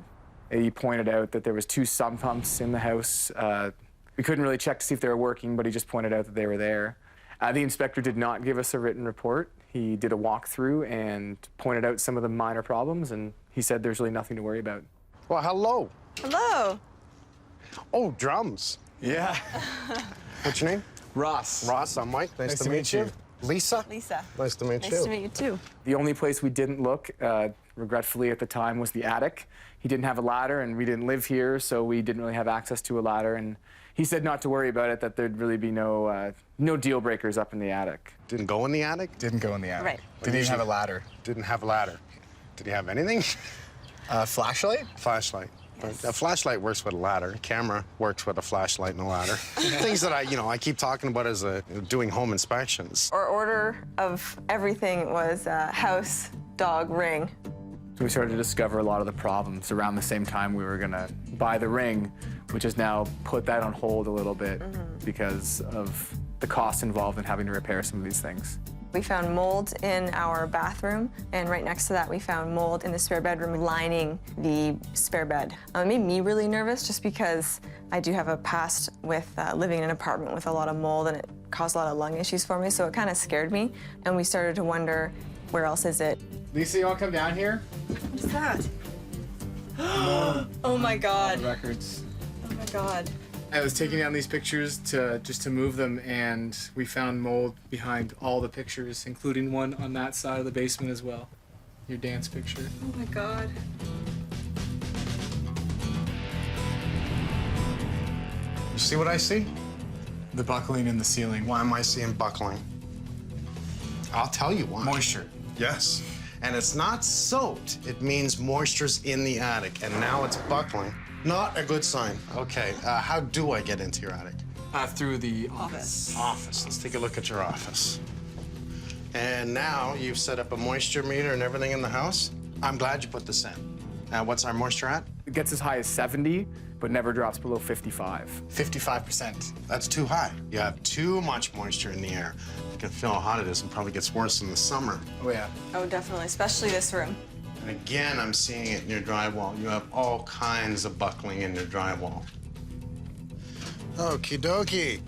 He pointed out that there was 2 sump pumps in the house. We couldn't really check to see if they were working, but he just pointed out that they were there. The inspector did not give us a written report. He did a walkthrough and pointed out some of the minor problems, and he said there's really nothing to worry about. Well, hello. Hello. Oh, drums. Yeah. What's your name? Ross. Ross, I'm Mike. Nice to meet you. Lisa? Lisa. Nice to meet you. Nice to meet you, too. The only place we didn't look, regretfully at the time, was the attic. He didn't have a ladder, and we didn't live here, so we didn't really have access to a ladder. And he said not to worry about it, that there'd really be no deal breakers up in the attic. Didn't go in the attic? Didn't go in the attic. Right. Didn't even have a ladder. Didn't have a ladder. Did he have anything? Flashlight? Flashlight. Yes. A flashlight works with a ladder. Camera works with a flashlight and a ladder. Things that I keep talking about as doing home inspections. Our order of everything was house, dog, ring. So we started to discover a lot of the problems around the same time we were gonna buy the ring, which has now put that on hold a little bit because of the cost involved in having to repair some of these things. We found mold in our bathroom, and right next to that we found mold in the spare bedroom lining the spare bed. It made me really nervous just because I do have a past with living in an apartment with a lot of mold, and it caused a lot of lung issues for me, so it kind of scared me, and we started to wonder, where else is it? Lisa, you wanna come down here? What's that? Oh my God. Records. Oh my God. I was taking down these pictures just to move them, and we found mold behind all the pictures, including one on that side of the basement as well. Your dance picture. Oh my God. You see what I see? The buckling in the ceiling. Why am I seeing buckling? I'll tell you why. Moisture. Yes. And it's not soaked. It means moisture's in the attic, and now it's buckling. Not a good sign. Okay, how do I get into your attic? Through the office. Office. Let's take a look at your office. And now you've set up a moisture meter and everything in the house. I'm glad you put this in. What's our moisture at? It gets as high as 70, but never drops below 55. 55%. That's too high. You have too much moisture in the air. You can feel how hot it is, and probably gets worse in the summer. Oh, yeah. Oh, definitely, especially this room. And again, I'm seeing it in your drywall. You have all kinds of buckling in your drywall. Okie dokie.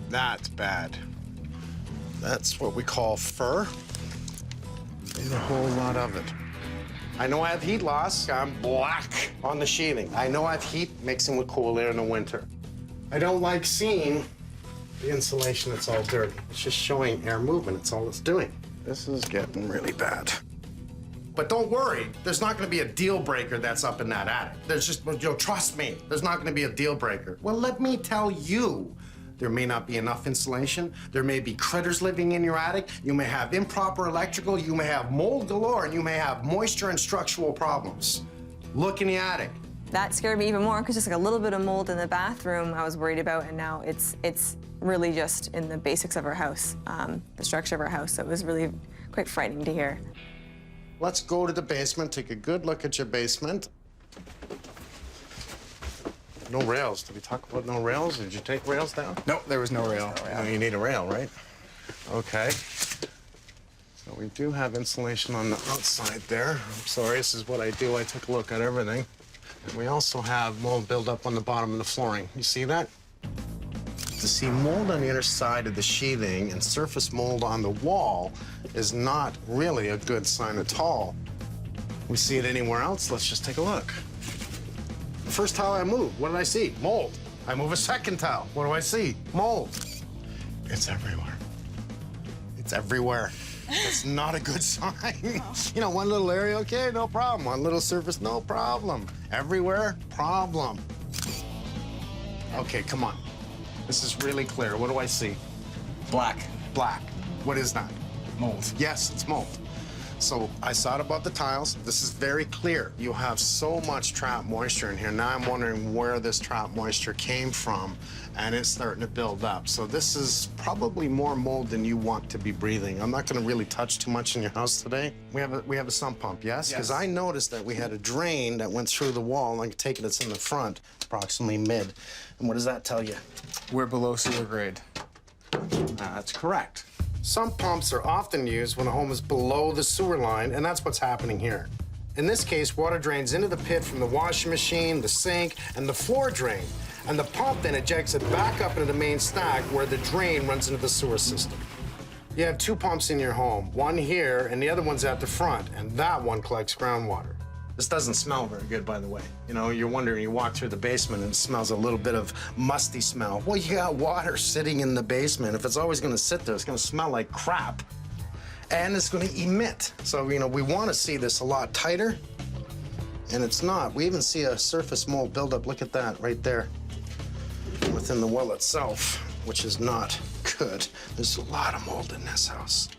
That's bad. That's what we call fur. There's a whole lot of it. I know I have heat loss. I'm black on the sheathing. I know I have heat mixing with cool air in the winter. I don't like seeing the insulation that's all dirty. It's just showing air movement. It's all it's doing. This is getting really bad. But don't worry, there's not gonna be a deal breaker that's up in that attic. There's just, trust me, there's not gonna be a deal breaker. Well, let me tell you, there may not be enough insulation. There may be critters living in your attic. You may have improper electrical. You may have mold galore, and you may have moisture and structural problems. Look in the attic. That scared me even more because just like a little bit of mold in the bathroom I was worried about, and now it's really just in the basics of our house, the structure of our house. So it was really quite frightening to hear. Let's go to the basement, take a good look at your basement. No rails. Did we talk about no rails? Did you take rails down? Nope, there was no rail. No, you need a rail, right? Okay. So we do have insulation on the outside there. I'm sorry, this is what I do. I took a look at everything. And we also have mold buildup on the bottom of the flooring. You see that? To see mold on the inner side of the sheathing and surface mold on the wall is not really a good sign at all. We see it anywhere else, let's just take a look. The first tile I move, what did I see? Mold. I move a second tile, what do I see? Mold. It's everywhere. It's everywhere. That's not a good sign. You know, one little area, okay, no problem. One little surface, no problem. Everywhere, problem. Okay, come on. This is really clear. What do I see? Black. Black. What is that? Mold. Yes, it's mold. So I saw it above the tiles. This is very clear. You have so much trapped moisture in here. Now I'm wondering where this trapped moisture came from, and it's starting to build up. So this is probably more mold than you want to be breathing. I'm not going to really touch too much in your house today. We have a sump pump, yes? Because I noticed that we had a drain that went through the wall, and I can take it, it's in the front, approximately mid. And what does that tell you? We're below sewer grade. That's correct. Sump pumps are often used when a home is below the sewer line, and that's what's happening here. In this case, water drains into the pit from the washing machine, the sink, and the floor drain. And the pump then ejects it back up into the main stack where the drain runs into the sewer system. You have two pumps in your home, one here and the other one's at the front, and that one collects groundwater. This doesn't smell very good, by the way. You know, you're wondering, you walk through the basement and it smells a little bit of musty smell. Well, you got water sitting in the basement. If it's always gonna sit there, it's gonna smell like crap. And it's gonna emit. So, you know, we wanna see this a lot tighter, and it's not. We even see a surface mold buildup. Look at that right there within the well itself, which is not good. There's a lot of mold in this house.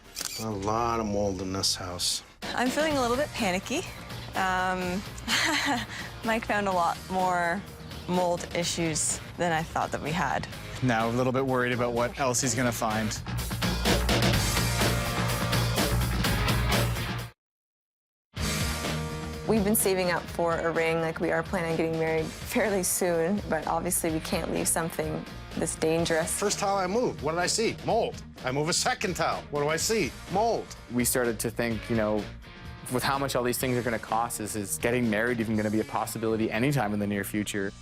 A lot of mold in this house. I'm feeling a little bit panicky. Mike found a lot more mold issues than I thought that we had. Now a little bit worried about what else he's gonna find. We've been saving up for a ring, like we are planning on getting married fairly soon, but obviously we can't leave something this dangerous. First tile I moved, what did I see? Mold. I move a second tile. What do I see? Mold. We started to think, you know, with how much all these things are gonna cost, is getting married even gonna be a possibility anytime in the near future?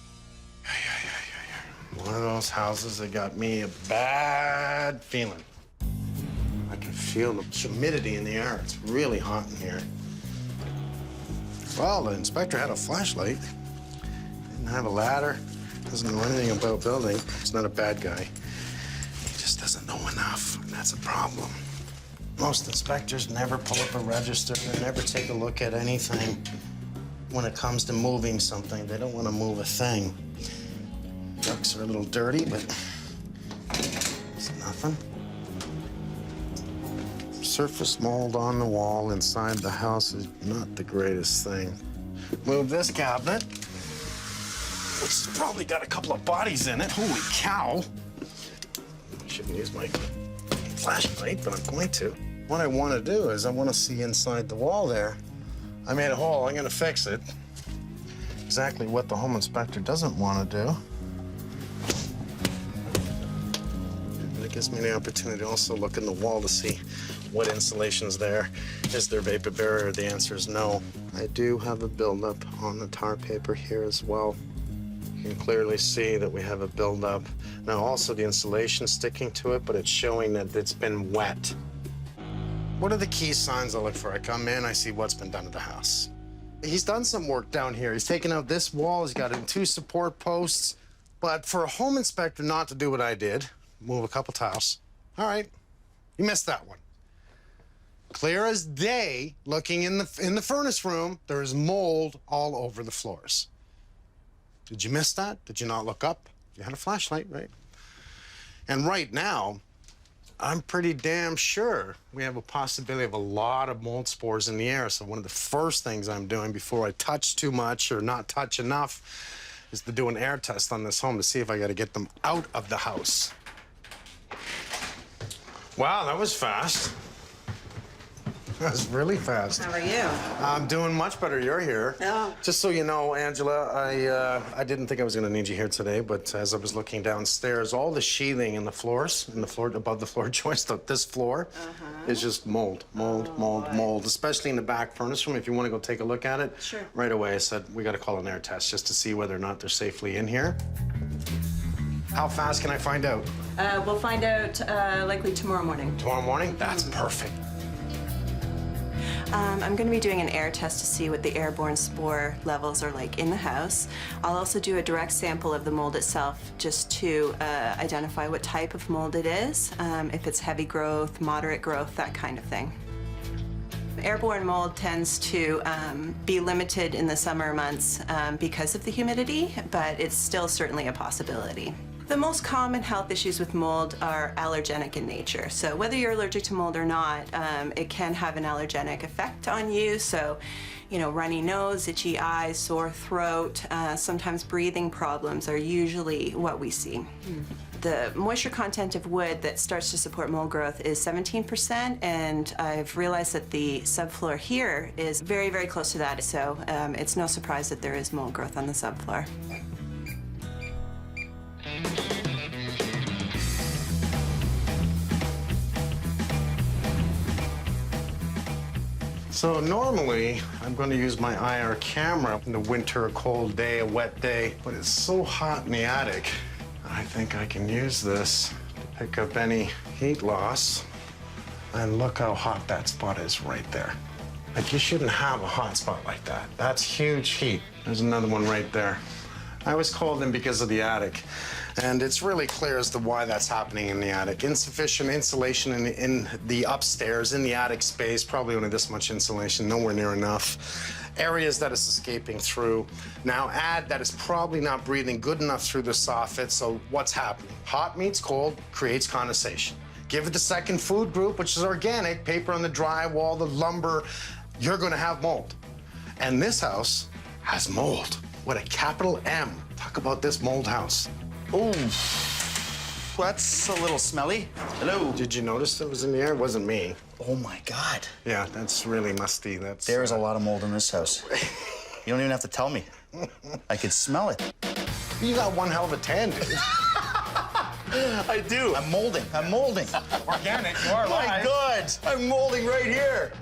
One of those houses that got me a bad feeling. I can feel the humidity in the air. It's really hot in here. Well, the inspector had a flashlight. Didn't have a ladder. Doesn't know anything about building. He's not a bad guy. He just doesn't know enough, and that's a problem. Most inspectors never pull up a register. They never take a look at anything. When it comes to moving something, they don't want to move a thing. Ducks are a little dirty, but it's nothing. Surface mold on the wall inside the house is not the greatest thing. Move this cabinet, which has probably got a couple of bodies in it. Holy cow. I shouldn't use my flashlight, but I'm going to. What I want to do is I want to see inside the wall there. I made a hole. I'm going to fix it. Exactly what the home inspector doesn't want to do. And it gives me the opportunity to also look in the wall to see what insulation's there. Is there vapor barrier? The answer is no. I do have a buildup on the tar paper here as well. You can clearly see that we have a buildup. Now also the insulation sticking to it, but it's showing that it's been wet. What are the key signs I look for? I come in, I see what's been done to the house. He's done some work down here. He's taken out this wall, he's got in 2 support posts. But for a home inspector not to do what I did, move a couple tiles, all right, you missed that one. Clear as day, looking in the furnace room, there is mold all over the floors. Did you miss that? Did you not look up? You had a flashlight, right? And right now, I'm pretty damn sure we have a possibility of a lot of mold spores in the air. So one of the first things I'm doing before I touch too much or not touch enough is to do an air test on this home to see if I got to get them out of the house. Wow, that was fast. That was really fast. How are you? I'm doing much better. You're here. Oh. Just so you know, Angela, I didn't think I was going to need you here today, but as I was looking downstairs, all the sheathing in the floors, above the floor joist, this floor, is just mold, mold, especially in the back furnace room. If you want to go take a look at it, sure. Right away I said, we got to call an air test just to see whether or not they're safely in here. How fast can I find out? We'll find out likely tomorrow morning. Tomorrow morning? That's perfect. I'm going to be doing an air test to see what the airborne spore levels are like in the house. I'll also do a direct sample of the mold itself just to identify what type of mold it is, if it's heavy growth, moderate growth, that kind of thing. Airborne mold tends to be limited in the summer months because of the humidity, but it's still certainly a possibility. The most common health issues with mold are allergenic in nature. So whether you're allergic to mold or not, it can have an allergenic effect on you. So, you know, runny nose, itchy eyes, sore throat, sometimes breathing problems are usually what we see. The moisture content of wood that starts to support mold growth is 17%, and I've realized that the subfloor here is very, very close to that. So it's no surprise that there is mold growth on the subfloor. So normally, I'm going to use my IR camera in the winter, a cold day, a wet day, but it's so hot in the attic, I think I can use this to pick up any heat loss. And look how hot that spot is right there. Like, you shouldn't have a hot spot like that. That's huge heat. There's another one right there. I was called in because of the attic, and it's really clear as to why that's happening in the attic. Insufficient insulation in the upstairs, in the attic space, probably only this much insulation, nowhere near enough. Areas that it's escaping through. Now add that it's probably not breathing good enough through the soffit, so what's happening? Hot meets cold, creates condensation. Give it the second food group, which is organic, paper on the drywall, the lumber, you're gonna have mold. And this house has mold. With a capital M. Talk about this mold house. Ooh, that's a little smelly. Hello. Did you notice that was in the air? It wasn't me. Oh my God. Yeah, that's really musty. There's a lot of mold in this house. You don't even have to tell me. I could smell it. You got one hell of a tan, dude. I do. I'm molding. I'm molding. Organic, you are My live. God, I'm molding right here.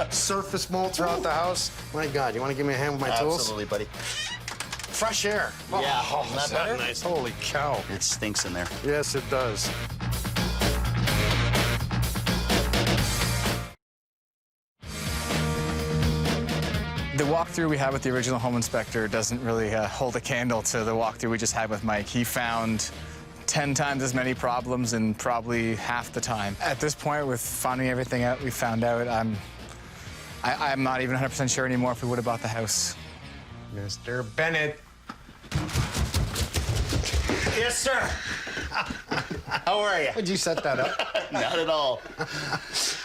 Surface mold throughout the house. My God, you want to give me a hand with my tools? Absolutely, buddy. Fresh air. Yeah, Oh, isn't that is that better? nice? Holy cow. It stinks in there. Yes, it does. The walkthrough we had with the original home inspector doesn't really hold a candle to the walkthrough we just had with Mike. He found 10 times as many problems in probably half the time. At this point, with finding everything out we found out, I'm not even 100% sure anymore if we would have bought the house. Mr. Bennett. Yes, sir. How are you? Would you set that up? Not at all.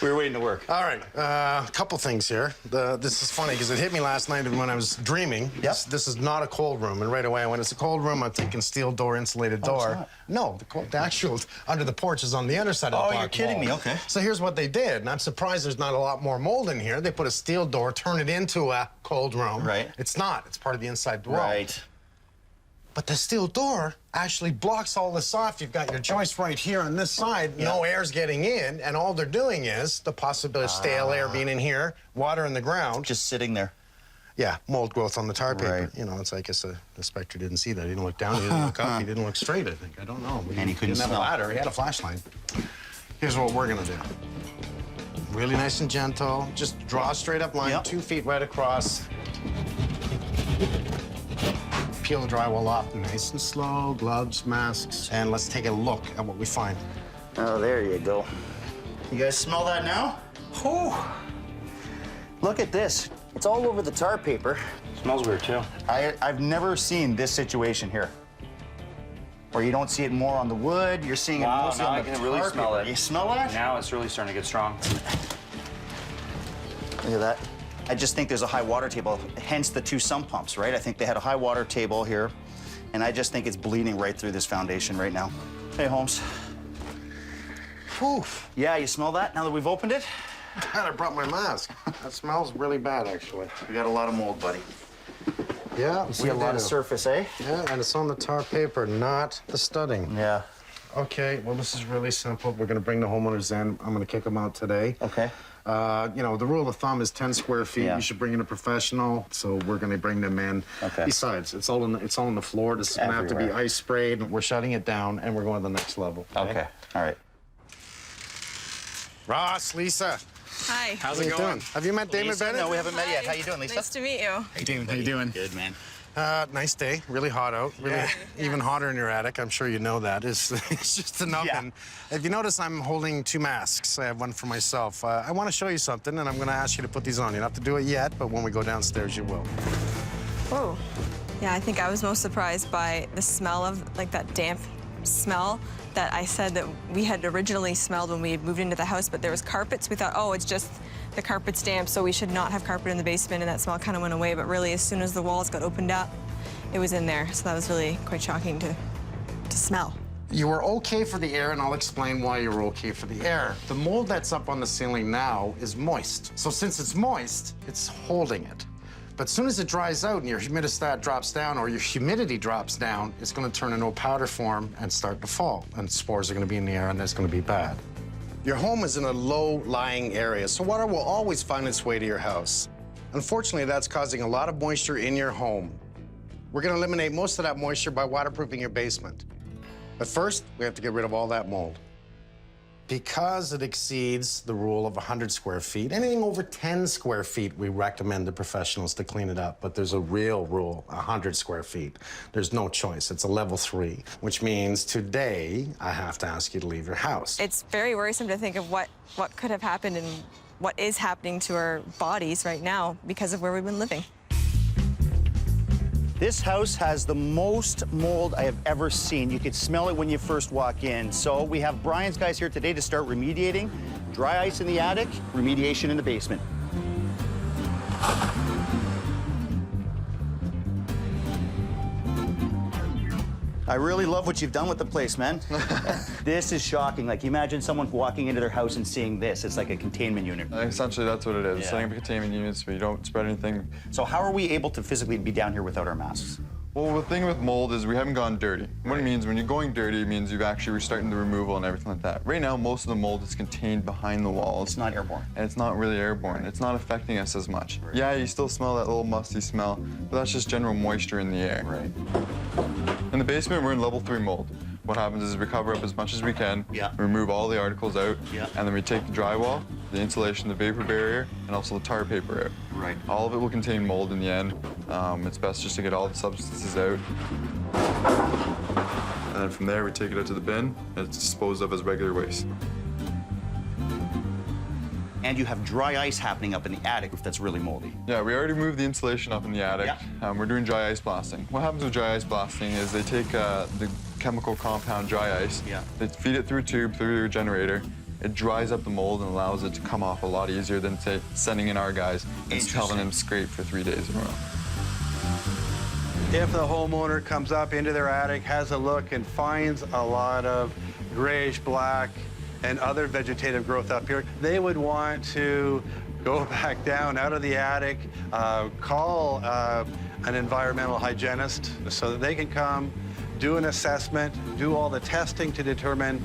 We were waiting to work. All right, a couple things here. This is funny because it hit me last night when I was dreaming. Yep. This is not a cold room, and right away when it's a cold room, I'm thinking steel door, insulated door. it's not. No, the actual under the porch is on the other side of the Oh, block you're kidding wall. me, okay. So here's what they did, and I'm surprised there's not a lot more mold in here. They put a steel door, turn it into a cold room. Right. It's not. It's part of the inside wall. Right. But the steel door actually blocks all this off. You've got your joist right here on this side. Yeah. No air's getting in, and all they're doing is the possibility of stale air being in here, water in the ground. Just sitting there. Yeah, mold growth on the tar paper. Right. You know, it's like the inspector didn't see that. He didn't look down, he didn't look up, he didn't look straight, I think. I don't know. And he couldn't didn't have a smell. ladder, he had a flashlight. Here's what we're gonna do. Really nice and gentle. Just draw a straight up line, Yep. 2 feet right across. Peel the drywall off nice and slow, gloves, masks, and let's take a look at what we find. Oh, there you go. You guys smell that now? Whew. Look at this. It's all over the tar paper. Smells weird, too. I've never seen this situation here. Where you don't see it more on the wood, you're seeing it Wow, mostly now on I the can really tar smell paper. it. You smell that? Now it's really starting to get strong. Look at that. I just think there's a high water table, hence the 2 sump pumps, right? I think they had a high water table here, and I just think it's bleeding right through this foundation right now. Hey, Holmes. Whew. Yeah, you smell that now that we've opened it? God, I brought my mask. That smells really bad, actually. We got a lot of mold, buddy. Yeah, You see a lot of surface, eh? Yeah, and it's on the tar paper, not the studding. Yeah. Okay, well, this is really simple. We're gonna bring the homeowners in. I'm gonna kick them out today. Okay. You know, the rule of thumb is 10 square feet. Yeah. You should bring in a professional, so we're gonna bring them in. Okay. Besides, it's all on the floor. This is gonna have to be Everywhere. ice sprayed. We're shutting it down, and we're going to the next level. Okay. All right. Ross, Lisa. Hi. How's it going? Have you met Damon Lisa? Bennett? No, we haven't met yet. How you doing, Lisa? Nice to meet you. Hey, Damon, how you doing? Good, man. Nice day. Really hot out. Really, even hotter in your attic. I'm sure you know that. It's just an oven. If you notice, I'm holding 2 masks. I have one for myself. I want to show you something, and I'm going to ask you to put these on. You don't have to do it yet, but when we go downstairs, you will. Whoa. Yeah, I think I was most surprised by the smell of, like, that damp smell that I said that we had originally smelled when we had moved into the house, but there was carpets. We thought, oh, it's just the carpet's damp, so we should not have carpet in the basement, and that smell kind of went away. But really, as soon as the walls got opened up, it was in there. So that was really quite shocking to smell. You were okay for the air, and I'll explain why you were okay for the air. The mold that's up on the ceiling now is moist. So since it's moist, it's holding it. But as soon as it dries out and your humidistat drops down or your humidity drops down, it's going to turn into a powder form and start to fall. And spores are going to be in the air, and that's going to be bad. Your home is in a low-lying area, so water will always find its way to your house. Unfortunately, that's causing a lot of moisture in your home. We're going to eliminate most of that moisture by waterproofing your basement. But first, we have to get rid of all that mold. Because it exceeds the rule of 100 square feet, anything over 10 square feet, we recommend to professionals to clean it up. But there's a real rule, 100 square feet. There's no choice. It's a level 3, which means today I have to ask you to leave your house. It's very worrisome to think of what could have happened and what is happening to our bodies right now because of where we've been living. This house has the most mold I have ever seen. You could smell it when you first walk in. So we have Brian's guys here today to start remediating. Dry ice in the attic, remediation in the basement. I really love what you've done with the place, man. This is shocking. Like, imagine someone walking into their house and seeing this. It's like a containment unit. Essentially, that's what it is. Yeah. Setting up containment units so you don't spread anything. So how are we able to physically be down here without our masks? Well, the thing with mold is we haven't gone dirty. What it means, when you're going dirty, it means you've actually restarting the removal and everything like that. Right now, most of the mold is contained behind the walls. It's not airborne. And it's not really airborne. It's not affecting us as much. Right. Yeah, you still smell that little musty smell, but that's just general moisture in the air. Right. In the basement, we're in level 3 mold. What happens is we cover up as much as we can, remove all the articles out, and then we take the drywall, the insulation, the vapor barrier, and also the tar paper out. Right. All of it will contain mold in the end. It's best just to get all the substances out. And then from there, we take it out to the bin, and it's disposed of as regular waste. And you have dry ice happening up in the attic if that's really moldy. Yeah, we already moved the insulation up in the attic. We're doing dry ice blasting. What happens with dry ice blasting is they take the chemical compound dry ice, they feed it through a tube, through your generator. It dries up the mold and allows it to come off a lot easier than, say, sending in our guys and telling them scrape for 3 days in a row. If the homeowner comes up into their attic, has a look, and finds a lot of grayish black and other vegetative growth up here, they would want to go back down out of the attic, call an environmental hygienist so that they can come, do an assessment, do all the testing to determine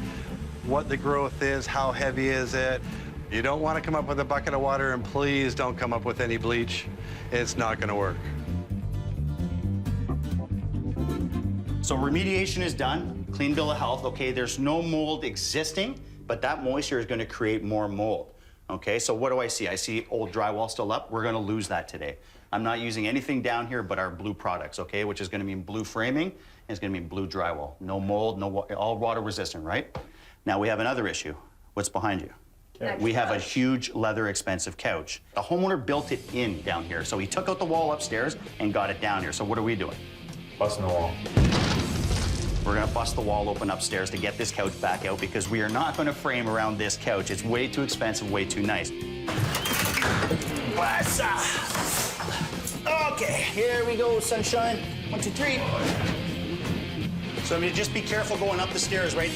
what the growth is, how heavy is it. You don't want to come up with a bucket of water, and please don't come up with any bleach. It's not going to work. So remediation is done, clean bill of health. Okay, there's no mold existing, but that moisture is going to create more mold. Okay, so what do I see? I see old drywall still up. We're going to lose that today. I'm not using anything down here but our blue products, okay, which is going to mean blue framing, and it's going to mean blue drywall. No mold, all water resistant, right? Now we have another issue. What's behind you? We have a huge leather expensive couch. The homeowner built it in down here. So he took out the wall upstairs and got it down here. So what are we doing? Busting the wall. We're gonna bust the wall open upstairs to get this couch back out because we are not gonna frame around this couch. It's way too expensive, way too nice. Okay, here we go, sunshine. 1, 2, 3. So I'm gonna just be careful going up the stairs, right?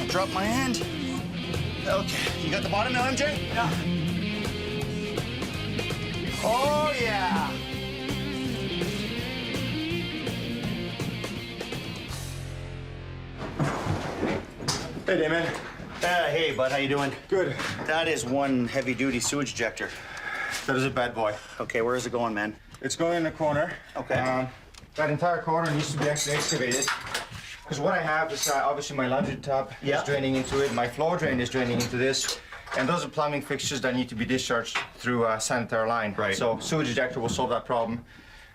Drop my hand. Okay, you got the bottom now, MJ? Yeah. Oh, yeah. Hey, Damon. Hey, bud, how you doing? Good. That is one heavy-duty sewage ejector. That is a bad boy. Okay, where is it going, man? It's going in the corner. Okay. That entire corner needs to be actually excavated. Because what I have is obviously my laundry tub is draining into it, my floor drain is draining into this, and those are plumbing fixtures that need to be discharged through a sanitary line. Right. So sewage ejector will solve that problem.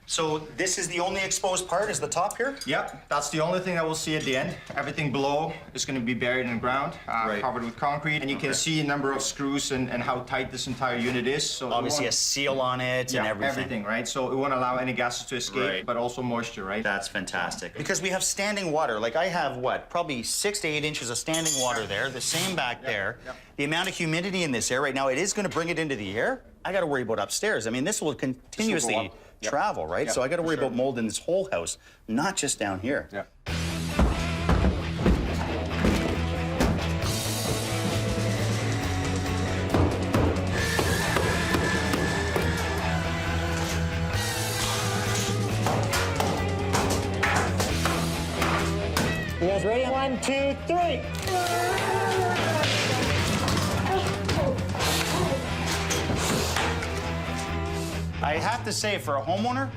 So this is the only exposed part, is the top here? Yep, that's the only thing that we'll see at the end. Everything below is going to be buried in the ground, covered with concrete, and you can see a number of screws and how tight this entire unit is. So obviously a seal on it and everything. Everything, right? So it won't allow any gases to escape, but also moisture, right? That's fantastic. Because we have standing water. Like I have, what, probably 6 to 8 inches of standing water there, the same back there. The amount of humidity in this air right now, it is going to bring it into the air. I got to worry about upstairs. I mean, this will continuously travel, right? So I got to worry about mold in this whole house, not just down here. You guys ready? 1, 2, 3. I have to say, for a homeowner,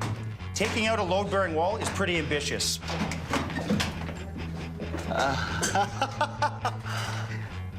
taking out a load-bearing wall is pretty ambitious.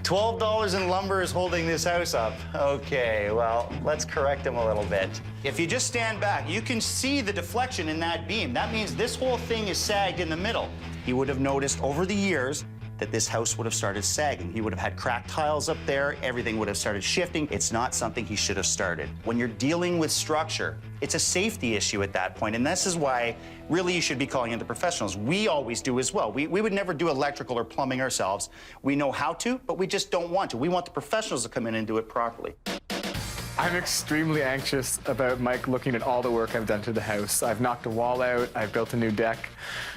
$12 in lumber is holding this house up. Okay, well, let's correct him a little bit. If you just stand back, you can see the deflection in that beam. That means this whole thing is sagged in the middle. He would have noticed over the years that this house would have started sagging. He would have had cracked tiles up there, everything would have started shifting. It's not something he should have started. When you're dealing with structure, it's a safety issue at that point, and this is why really you should be calling in the professionals. We always do as well. We would never do electrical or plumbing ourselves. We know how to, but we just don't want to. We want the professionals to come in and do it properly. I'm extremely anxious about Mike looking at all the work I've done to the house. I've knocked a wall out, I've built a new deck.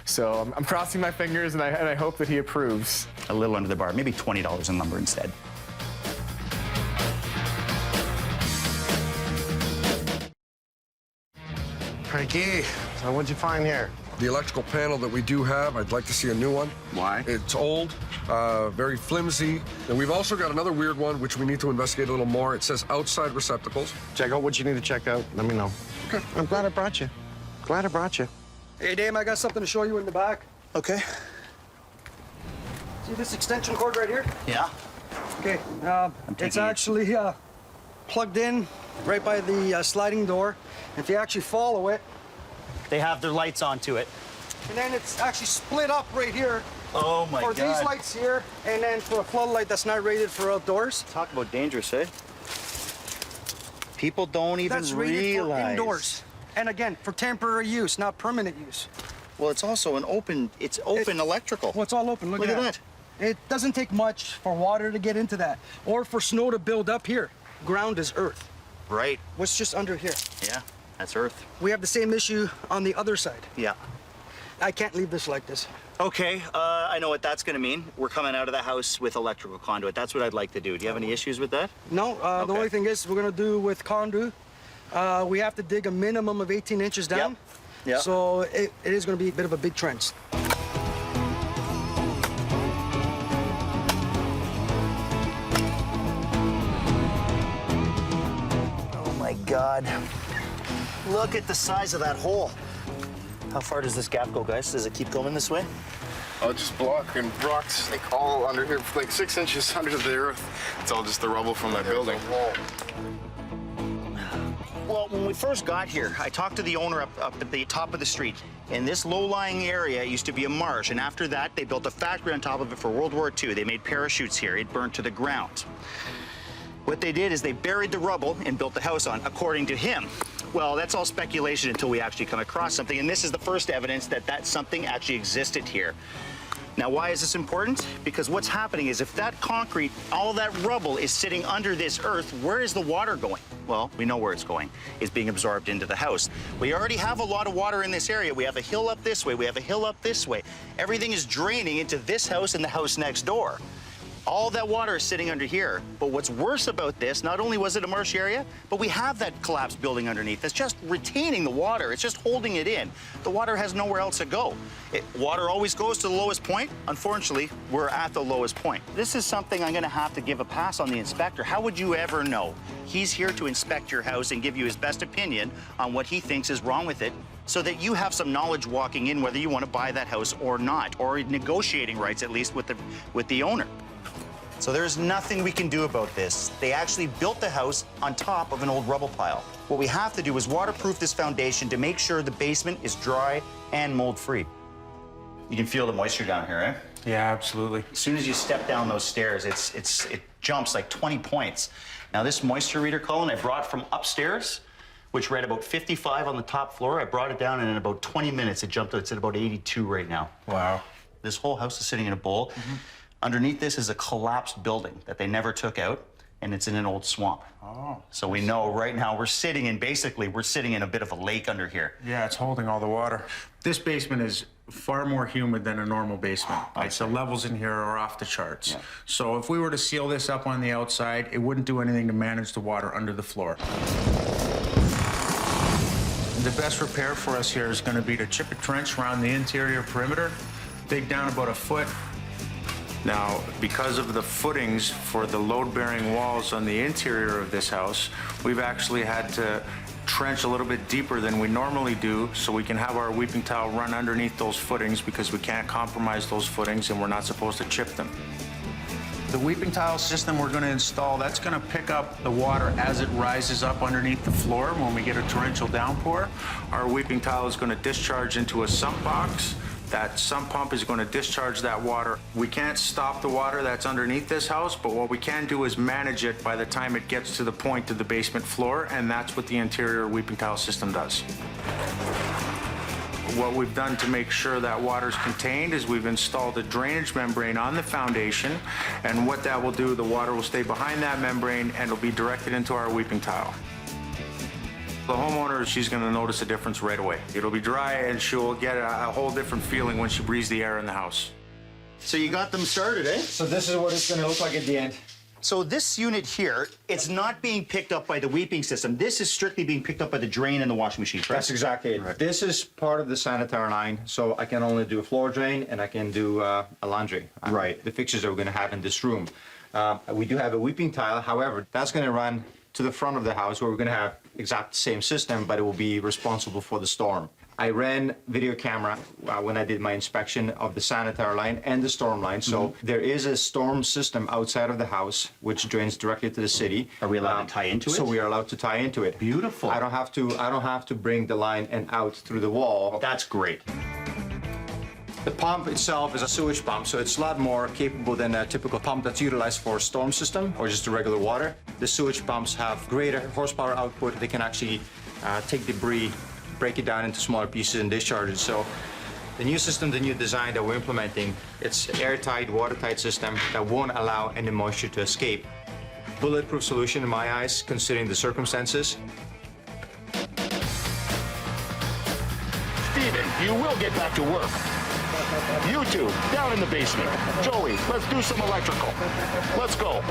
So I'm crossing my fingers and I hope that he approves. A little under the bar, maybe $20 in lumber instead. Frankie, so what'd you find here? The electrical panel that we do have, I'd like to see a new one. Why? It's old, very flimsy. And we've also got another weird one, which we need to investigate a little more. It says outside receptacles. Check out what you need to check out. Let me know. Okay. I'm glad I brought you. Glad I brought you. Hey, Dave, I got something to show you in the back. Okay. See this extension cord right here? Yeah. Okay, it's actually plugged in right by the sliding door. If you actually follow it, they have their lights onto it. And then it's actually split up right here. Oh my God. For these lights here, and then for a floodlight that's not rated for outdoors. Talk about dangerous, eh? People don't even that's rated realize. For indoors. And again, for temporary use, not permanent use. Well, it's also an open, it's open electrical. Well, it's all open, look at that. It doesn't take much for water to get into that, or for snow to build up here. Ground is earth. Right. What's just under here? Yeah, that's earth. We have the same issue on the other side. Yeah. I can't leave this like this. Okay, I know what that's gonna mean. We're coming out of the house with electrical conduit. That's what I'd like to do. Do you have any issues with that? No, the only thing is we're gonna do with conduit, we have to dig a minimum of 18 inches down. Yep. Yep. So it is gonna be a bit of a big trench. Oh my God. Look at the size of that hole. How far does this gap go, guys? Does it keep going this way? Oh, just block and rocks, like all under here, like 6 inches under the earth. It's all just the rubble from that building. Well, when we first got here, I talked to the owner up at the top of the street. In this low-lying area, it used to be a marsh, and after that, they built a factory on top of it for World War II. They made parachutes here. It burned to the ground. What they did is they buried the rubble and built the house on, according to him. Well, that's all speculation until we actually come across something, and this is the first evidence that that something actually existed here. Now, why is this important? Because what's happening is if that concrete, all that rubble is sitting under this earth, where is the water going? Well, we know where it's going. It's being absorbed into the house. We already have a lot of water in this area. We have a hill up this way. We have a hill up this way. Everything is draining into this house and the house next door. All that water is sitting under here. But what's worse about this, not only was it a marsh area, but we have that collapsed building underneath that's just retaining the water. It's just holding it in. The water has nowhere else to go. Water always goes to the lowest point. Unfortunately, we're at the lowest point. This is something I'm gonna have to give a pass on the inspector. How would you ever know? He's here to inspect your house and give you his best opinion on what he thinks is wrong with it, so that you have some knowledge walking in whether you want to buy that house or not, or negotiating rights at least with the owner. So there's nothing we can do about this. They actually built the house on top of an old rubble pile. What we have to do is waterproof this foundation to make sure the basement is dry and mold-free. You can feel the moisture down here, eh? Yeah, absolutely. As soon as you step down those stairs, it jumps like 20 points. Now this moisture reader, Colin, I brought from upstairs, which read about 55 on the top floor. I brought it down, and in about 20 minutes, it jumped. It's at about 82 right now. Wow. This whole house is sitting in a bowl. Mm-hmm. Underneath this is a collapsed building that they never took out, and it's in an old swamp. Oh. So we know right now we're sitting in a bit of a lake under here. Yeah, it's holding all the water. This basement is far more humid than a normal basement. Like, the levels in here are off the charts. Yeah. So if we were to seal this up on the outside, it wouldn't do anything to manage the water under the floor. The best repair for us here is going to be to chip a trench around the interior perimeter, dig down about a foot. Now, because of the footings for the load-bearing walls on the interior of this house, we've actually had to trench a little bit deeper than we normally do so we can have our weeping tile run underneath those footings because we can't compromise those footings and we're not supposed to chip them. The weeping tile system we're going to install, that's going to pick up the water as it rises up underneath the floor. When we get a torrential downpour, our weeping tile is going to discharge into a sump box. That sump pump is going to discharge that water. We can't stop the water that's underneath this house, but what we can do is manage it by the time it gets to the point of the basement floor, and that's what the interior weeping tile system does. What we've done to make sure that water's contained is we've installed a drainage membrane on the foundation, and what that will do, the water will stay behind that membrane and it'll be directed into our weeping tile. The homeowner, she's going to notice a difference right away. It'll be dry and she'll get a whole different feeling when she breathes the air in the house. So you got them started, eh? So this is what it's going to look like at the end. So this unit here, it's not being picked up by the weeping system. This is strictly being picked up by the drain and the washing machine, correct? That's exactly it. Right. This is part of the sanitary line, so I can only do a floor drain and I can do a laundry. Right. The fixtures that we're going to have in this room. We do have a weeping tile, however, that's going to run to the front of the house where we're going to have exact same system, but it will be responsible for the storm. I ran video camera when I did my inspection of the sanitary line and the storm line. So there is a storm system outside of the house which drains directly to the city. Are we allowed to tie into it? So we are allowed to tie into it. Beautiful. I don't have to bring the line and out through the wall. That's great. The pump itself is a sewage pump, so it's a lot more capable than a typical pump that's utilized for a storm system or just the regular water. The sewage pumps have greater horsepower output. They can actually take debris, break it down into smaller pieces and discharge it. So the new system, the new design that we're implementing, it's an airtight, watertight system that won't allow any moisture to escape. Bulletproof solution in my eyes, considering the circumstances. Steven, you will get back to work. You two, down in the basement. Joey, let's do some electrical. Let's go.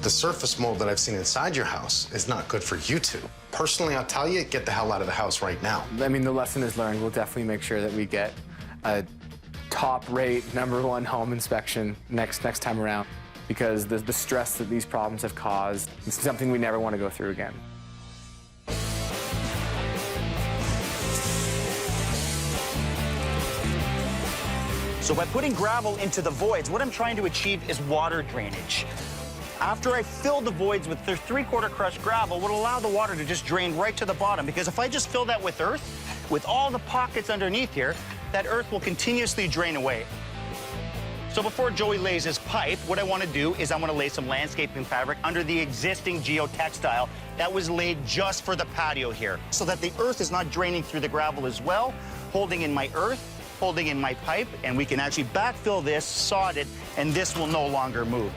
The surface mold that I've seen inside your house is not good for you two. Personally, I'll tell you, get the hell out of the house right now. I mean, the lesson is learned. We'll definitely make sure that we get a top-rate #1 home inspection next time around, because the stress that these problems have caused is something we never want to go through again. So by putting gravel into the voids, what I'm trying to achieve is water drainage. After I fill the voids with the 3/4 crushed gravel, would allow the water to just drain right to the bottom, because if I just fill that with earth, with all the pockets underneath here, that earth will continuously drain away. So before Joey lays his pipe, what I want to do is I'm going to lay some landscaping fabric under the existing geotextile that was laid just for the patio here, so that the earth is not draining through the gravel as well, holding in my earth, holding in my pipe, and we can actually backfill this, sod it, and this will no longer move.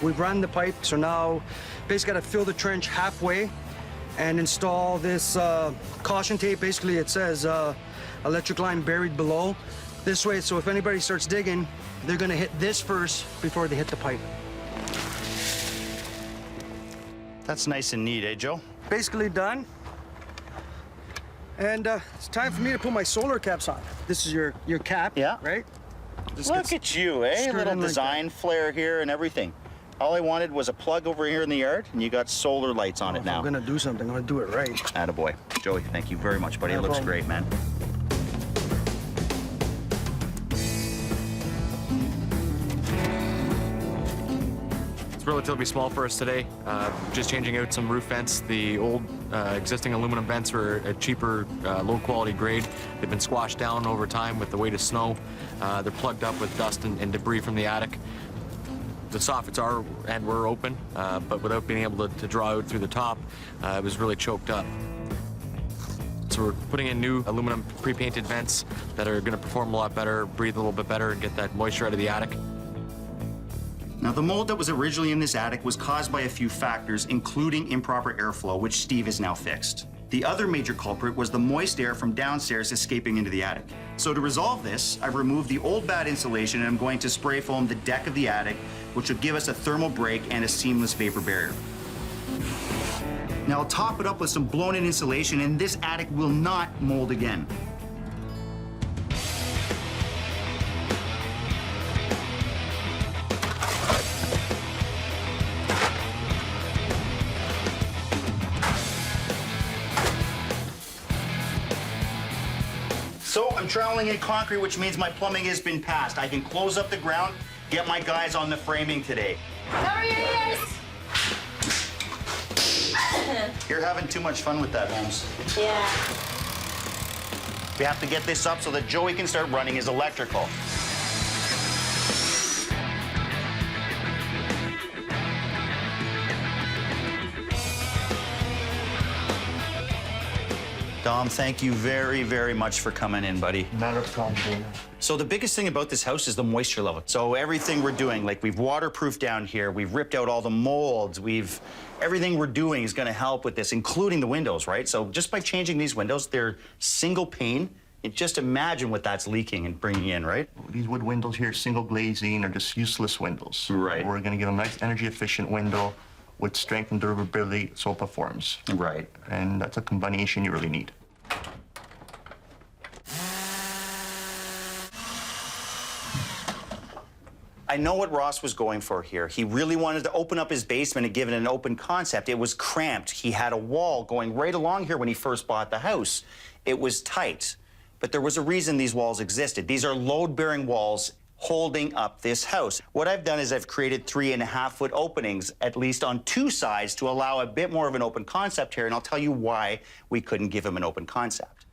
We've run the pipe, so now basically got to fill the trench halfway and install this caution tape. Basically, it says electric line buried below. This way, so if anybody starts digging, they're going to hit this first before they hit the pipe. That's nice and neat, eh, Joe? Basically done. And it's time for me to put my solar caps on. This is your cap, yeah, right? Look at you, eh? Little design flair here and everything. All I wanted was a plug over here in the yard, and you got solar lights on it now. I'm gonna do something, I'm gonna do it right. Attaboy. Joey, thank you very much, buddy. No It looks problem. great, man. It's relatively small for us today. Just changing out some roof vents. The old existing aluminum vents were a cheaper, low-quality grade. They've been squashed down over time with the weight of snow. They're plugged up with dust and debris from the attic. The soffits were open, but without being able to draw out through the top, it was really choked up. So We're putting in new aluminum pre-painted vents that are going to perform a lot better, breathe a little bit better, and get that moisture out of the attic. Now, the mold that was originally in this attic was caused by a few factors, including improper airflow, which Steve has now fixed. The other major culprit was the moist air from downstairs escaping into the attic. So to resolve this, I've removed the old bad insulation and I'm going to spray foam the deck of the attic, which will give us a thermal break and a seamless vapor barrier. Now I'll top it up with some blown-in insulation and this attic will not mold again. So I'm troweling in concrete, which means my plumbing has been passed. I can close up the ground, get my guys on the framing today. You're having too much fun with that, Holmes. Yeah. We have to get this up so that Joey can start running his electrical. Dom, thank you very, very much for coming in, buddy. Not a problem. So the biggest thing about this house is the moisture level. So everything we're doing, like we've waterproofed down here, we've ripped out all the molds, everything we're doing is gonna help with this, including the windows, right? So just by changing these windows, they're single pane. And just imagine what that's leaking and bringing in, right? These wood windows here, single glazing, are just useless windows. Right. We're going to get a nice energy efficient window with strength and durability, so it performs. Right. And that's a combination you really need. I know what Ross was going for here. He really wanted to open up his basement and give it an open concept. It was cramped. He had a wall going right along here when he first bought the house. It was tight. But there was a reason these walls existed. These are load-bearing walls holding up this house. What I've done is I've created 3.5-foot openings, at least on two sides, to allow a bit more of an open concept here, and I'll tell you why we couldn't give him an open concept.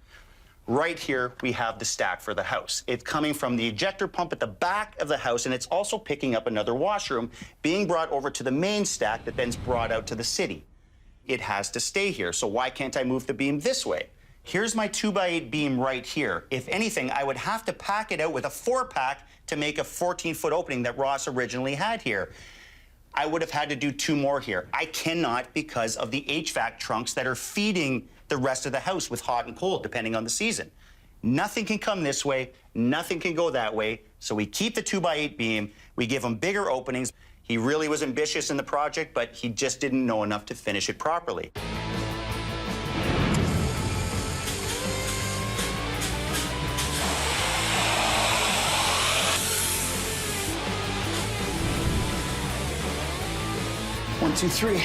Right here, we have the stack for the house. It's coming from the ejector pump at the back of the house, and it's also picking up another washroom being brought over to the main stack that then's brought out to the city. It has to stay here, so why can't I move the beam this way? Here's my 2x8 beam right here. If anything, I would have to pack it out with a 4-pack to make a 14-foot opening that Ross originally had here. I would have had to do 2 more here. I cannot because of the HVAC trunks that are feeding the rest of the house with hot and cold, depending on the season. Nothing can come this way, nothing can go that way, so we keep the 2x8 beam, we give him bigger openings. He really was ambitious in the project, but he just didn't know enough to finish it properly. One, two, three.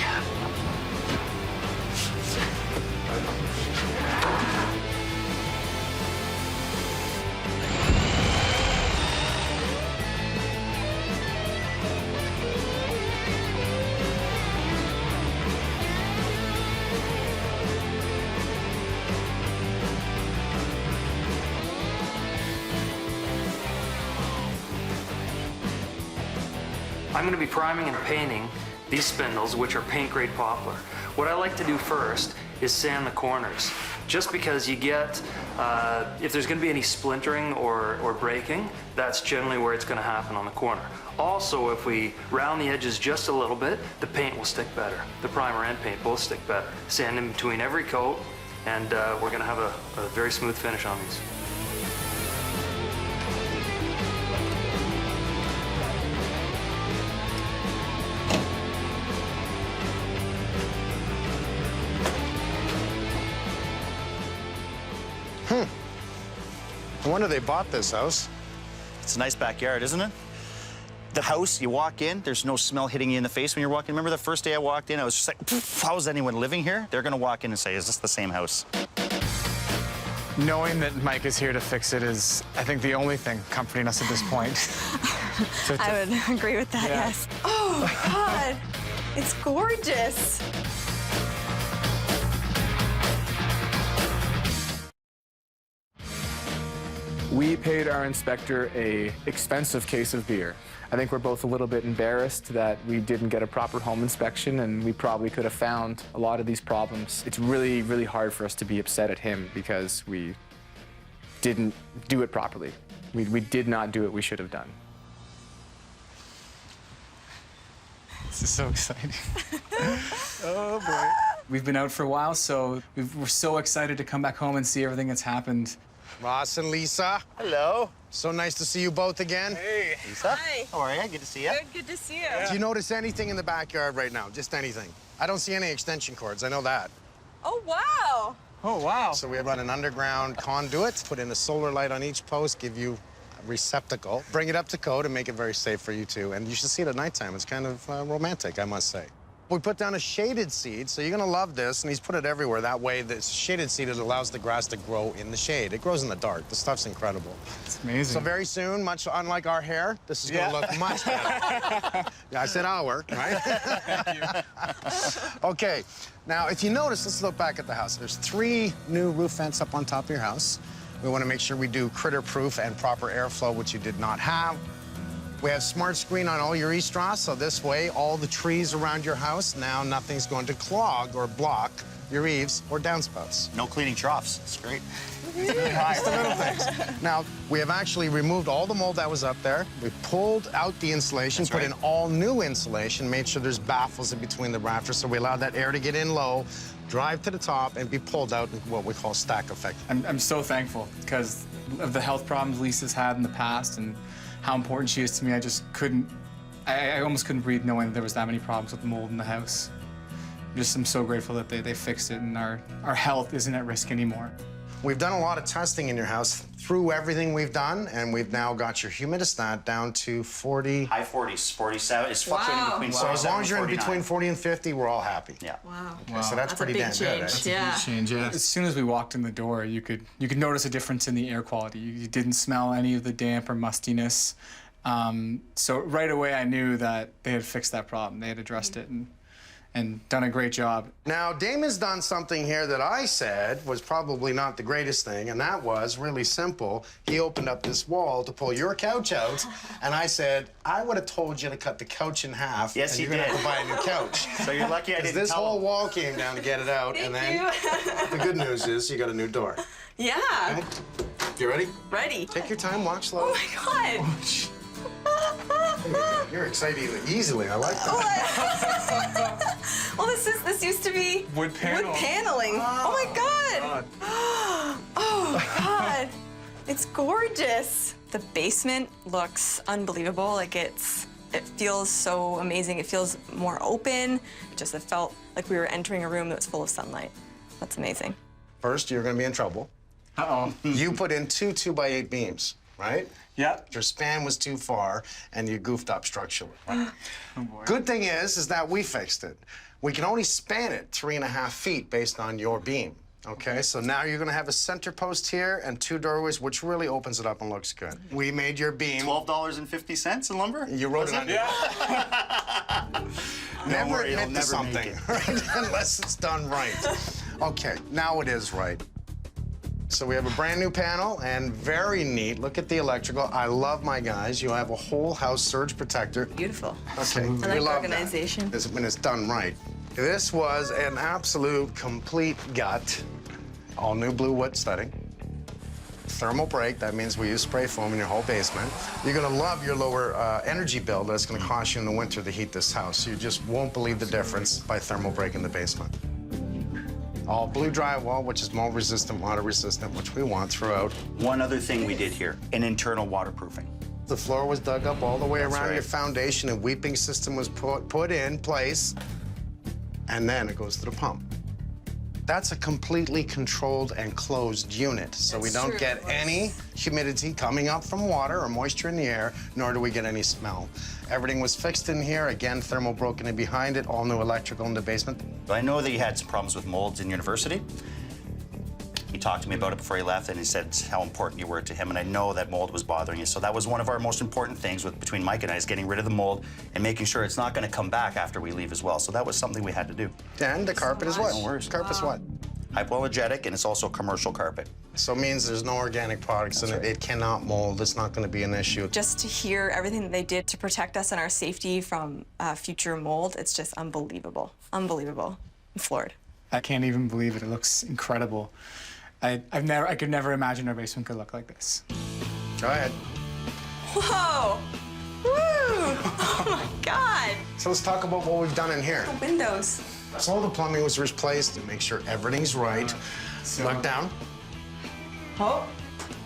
I'm going to be priming and painting these spindles, which are paint grade poplar. What I like to do first is sand the corners, just because you get, if there's going to be any splintering or breaking, that's generally where it's going to happen on the corner. Also, if we round the edges just a little bit, the paint will stick better. The primer and paint both stick better. Sand in between every coat, and we're going to have a very smooth finish on these. No wonder they bought this house. It's a nice backyard, isn't it? The house, you walk in, there's no smell hitting you in the face when you're walking. Remember the first day I walked in, I was just like, how is anyone living here? They're gonna walk in and say, is this the same house? Knowing that Mike is here to fix it is, I think, the only thing comforting us at this point. I would agree with that, Yeah. yes. Oh, God. It's gorgeous. We paid our inspector an expensive case of beer. I think we're both a little bit embarrassed that we didn't get a proper home inspection, and we probably could have found a lot of these problems. It's really, really hard for us to be upset at him because we didn't do it properly. We did not do what we should have done. This is so exciting. Oh, boy. We've been out for a while, so we're so excited to come back home and see everything that's happened. Ross and Lisa. Hello. So nice to see you both again. Hey. Lisa. Hi. How are you? Good to see you. Good to see you. Do you notice anything in the backyard right now? Just anything? I don't see any extension cords. I know that. Oh, wow. Oh, wow. So we run an underground conduit, put in a solar light on each post, give you a receptacle, bring it up to code, and make it very safe for you too. And you should see it at nighttime. It's kind of romantic, I must say. We put down a shaded seed, so you're gonna love this, and he's put it everywhere. That way, this shaded seed, it allows the grass to grow in the shade. It grows in the dark. The stuff's incredible. It's amazing. So very soon, much unlike our hair, this is gonna look much better. Yeah, I said our, right? Thank you. Okay, now if you notice, let's look back at the house. There's 3 new roof vents up on top of your house. We wanna make sure we do critter-proof and proper airflow, which you did not have. We have smart screen on all your estraws, so this way, all the trees around your house, now nothing's going to clog or block your eaves or downspouts. No cleaning troughs. It's great. Just the little things. Now, we have actually removed all the mold that was up there. We pulled out the insulation, put in all new insulation, made sure there's baffles in between the rafters, so we allowed that air to get in low, drive to the top, and be pulled out in what we call stack effect. I'm so thankful because of the health problems Lisa's had in the past and how important she is to me. I just couldn't, I almost couldn't breathe knowing that there was that many problems with the mold in the house. I'm so grateful that they fixed it and our health isn't at risk anymore. We've done a lot of testing in your house through everything we've done, and we've now got your humidistat down to 40. High 40s, 47. It's fluctuating between 47 So as long as you're in 49. between 40 and 50, we're all happy. Yeah. Wow. Okay, so that's pretty damn good. That's a big change, yeah. As soon as we walked in the door, you could notice a difference in the air quality. You didn't smell any of the damp or mustiness. So right away, I knew that they had fixed that problem. They had addressed it and done a great job. Now, Damon's done something here that I said was probably not the greatest thing, and that was really simple. He opened up this wall to pull your couch out, and I said, I would have told you to cut the couch in half. Yes, and he you're gonna did. have to buy a new couch. So you're lucky I didn't This tell whole him. wall came down to get it out, and then the good news is you got a new door. Yeah. Okay? You ready? Ready. Take your time, walk slow. Oh my God. You're excited easily. I like that. Well, this used to be wood paneling. Oh my God. Oh my God. It's gorgeous. The basement looks unbelievable. Like it feels so amazing. It feels more open. It felt like we were entering a room that was full of sunlight. That's amazing. First, you're going to be in trouble. Uh-oh. You put in 2 2x8 beams, right? Yep. Your span was too far, and you goofed up structurally. Oh, boy. Good thing is that we fixed it. We can only span it 3.5 feet based on your beam. Okay, so now you're gonna have a center post here and 2 doorways, which really opens it up and looks good. We made your beam. $12.50 in lumber? You wrote it on your Never worry, admit it'll to never something, make it. right? Unless it's done right. Okay, now it is right. So we have a brand new panel and very neat. Look at the electrical. I love my guys. You have a whole house surge protector. Beautiful. Okay, I we like love organization. that. When it's done right. This was an absolute complete gut. All new blue wood studding. Thermal break, that means we use spray foam in your whole basement. You're gonna love your lower energy bill that's gonna cost you in the winter to heat this house. You just won't believe the difference by thermal break in the basement. All blue drywall, which is mold resistant, water resistant, which we want throughout. One other thing we did here, an internal waterproofing. The floor was dug up all the way That's around right. your foundation. A weeping system was put in place, and then it goes to the pump. That's a completely controlled and closed unit, so we don't get any humidity coming up from water or moisture in the air, nor do we get any smell. Everything was fixed in here. Again, thermal broken in behind it, all new electrical in the basement. I know that you had some problems with molds in university. He talked to me about it before he left, and he said how important you were to him, and I know that mold was bothering you. So that was one of our most important things between Mike and I, is getting rid of the mold and making sure it's not going to come back after we leave as well. So that was something we had to do. And the carpet is what? No worries. Carpet's what? hypoallergenic, and it's also commercial carpet. So it means there's no organic products in it. It cannot mold. It's not going to be an issue. Just to hear everything that they did to protect us and our safety from future mold, it's just unbelievable. Unbelievable. I'm floored. I can't even believe it. It looks incredible. I could never imagine our basement could look like this. Go ahead. Whoa! Woo! Oh my God! So let's talk about what we've done in here. The windows. So the plumbing was replaced to make sure everything's right. Look down. Oh,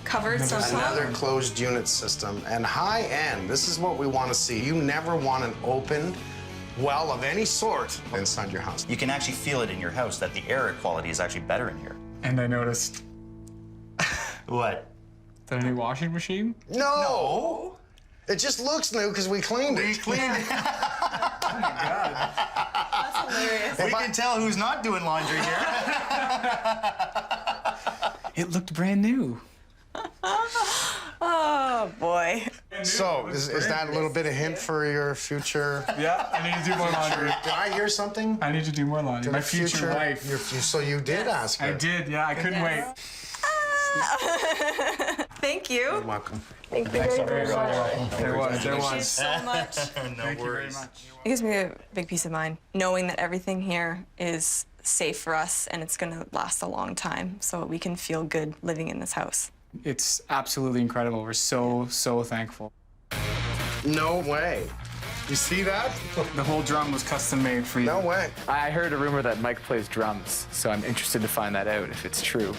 covered somehow. Another closed unit system. And high end, this is what we want to see. You never want an open well of any sort inside your house. You can actually feel it in your house that the air quality is actually better in here. And I noticed... What? The new washing machine? No! It just looks new because we cleaned it. We cleaned it. Oh my God. That's hilarious. We can tell who's not doing laundry here. It looked brand new. Oh, boy. So, is that a little bit of hint for your future? Yeah, I need to do more laundry. Did I hear something? I need to do more laundry. My future wife. So you did ask her? I did, yeah. I couldn't wait. Thank you. You're welcome. Thank you very much. There was. Thank you so much. Thank you very much. It gives me a big peace of mind, knowing that everything here is safe for us and it's going to last a long time, so we can feel good living in this house. It's absolutely incredible. We're so thankful. No way. You see that? The whole drum was custom made for you. No way. I heard a rumor that Mike plays drums, so I'm interested to find that out if it's true.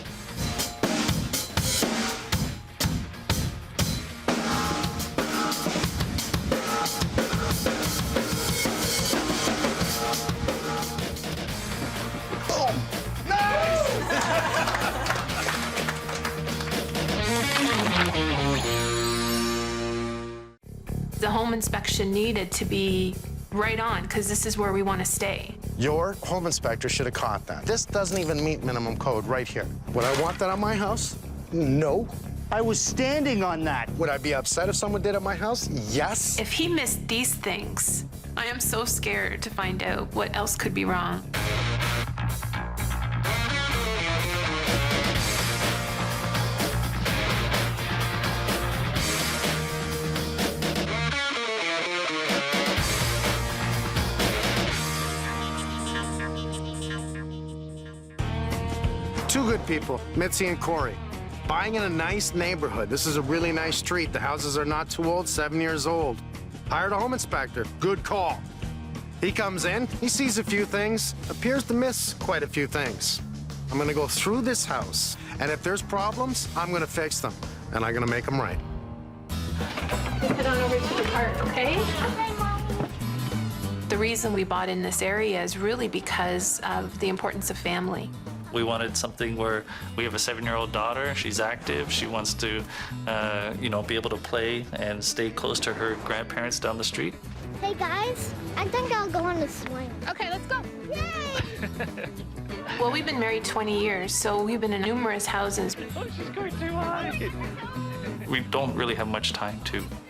The home inspection needed to be right on, because this is where we want to stay. Your home inspector should have caught that. This doesn't even meet minimum code right here. Would I want that on my house? No. I was standing on that. Would I be upset if someone did at my house? Yes. If he missed these things, I am so scared to find out what else could be wrong. Two good people, Mitzi and Corey. Buying in a nice neighborhood. This is a really nice street. The houses are not too old, 7 years old. Hired a home inspector. Good call. He comes in, he sees a few things, appears to miss quite a few things. I'm gonna go through this house, and if there's problems, I'm gonna fix them, and I'm gonna make them right. Head on over to the park, okay? The reason we bought in this area is really because of the importance of family. We wanted something where we have a 7-year-old daughter. She's active. She wants to, be able to play and stay close to her grandparents down the street. Hey guys, I think I'll go on the swing. Okay, let's go. Yay! Well, we've been married 20 years, so we've been in numerous houses. Oh, she's going too high. We don't really have much time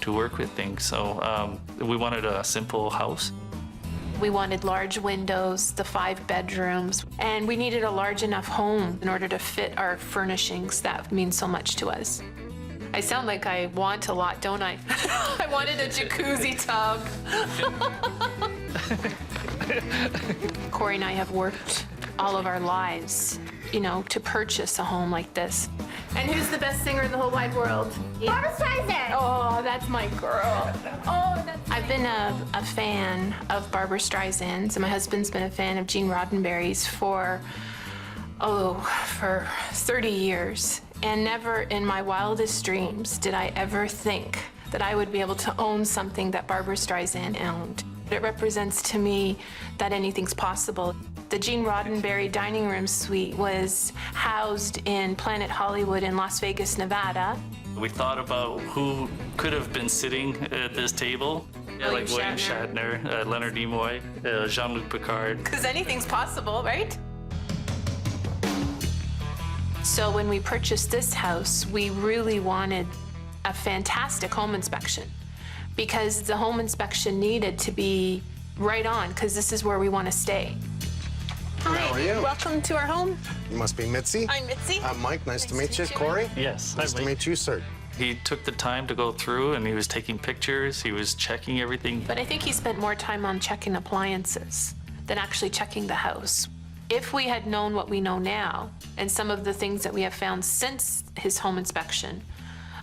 to work with things, so we wanted a simple house. We wanted large windows, the 5 bedrooms, and we needed a large enough home in order to fit our furnishings that mean so much to us. I sound like I want a lot, don't I? I wanted a jacuzzi tub. Corey and I have worked all of our lives, to purchase a home like this. And who's the best singer in the whole wide world? Barbra Streisand! Oh, that's my girl. I've been a fan of Barbra Streisand's, and my husband's been a fan of Gene Roddenberry's for 30 years. And never in my wildest dreams did I ever think that I would be able to own something that Barbra Streisand owned. It represents to me that anything's possible. The Gene Roddenberry dining room suite was housed in Planet Hollywood in Las Vegas, Nevada. We thought about who could have been sitting at this table. William Shatner, Leonard Nimoy, Jean-Luc Picard. Because anything's possible, right? So when we purchased this house, we really wanted a fantastic home inspection, because the home inspection needed to be right on, because this is where we want to stay. Hi. How are you? Welcome to our home. You must be Mitzi. I'm Mitzi. I'm Mike. Nice to meet you. Corey? Yes. Nice to meet you, sir. He took the time to go through and he was taking pictures, he was checking everything. But I think he spent more time on checking appliances than actually checking the house. If we had known what we know now and some of the things that we have found since his home inspection,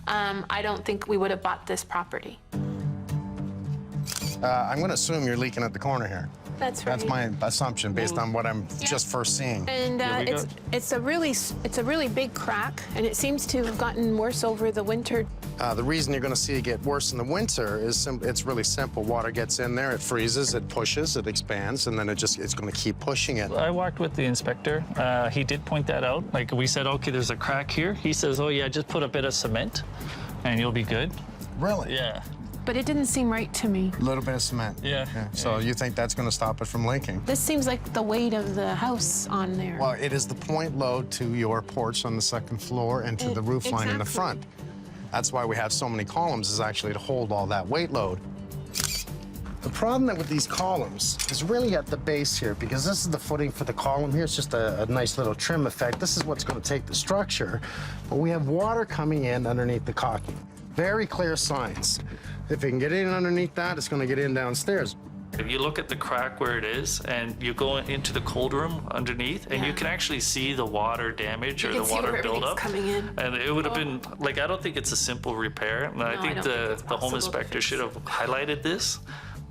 I don't think we would have bought this property. I'm going to assume you're leaking at the corner here. That's right. That's my assumption based on what I'm just first seeing. And it's a really big crack, and it seems to have gotten worse over the winter. The reason you're going to see it get worse in the winter is it's really simple. Water gets in there, it freezes, it pushes, it expands, and then it's going to keep pushing it. I walked with the inspector. He did point that out. Like we said, okay, there's a crack here. He says, oh yeah, just put a bit of cement and you'll be good. Really? Yeah. But it didn't seem right to me. A little bit of cement. Yeah. So you think that's going to stop it from leaking? This seems like the weight of the house on there. Well, it is the point load to your porch on the second floor and to the roof line in the front. That's why we have so many columns, is actually to hold all that weight load. The problem with these columns is really at the base here, because this is the footing for the column here. It's just a nice little trim effect. This is what's going to take the structure. But we have water coming in underneath the caulking. Very clear signs. If it can get in underneath that, it's going to get in downstairs. If you look at the crack where it is and you go into the cold room underneath and you can actually see the water damage or the water buildup. Coming in. And it would have been, like, I don't think it's a simple repair. And I think the home inspector should have highlighted this.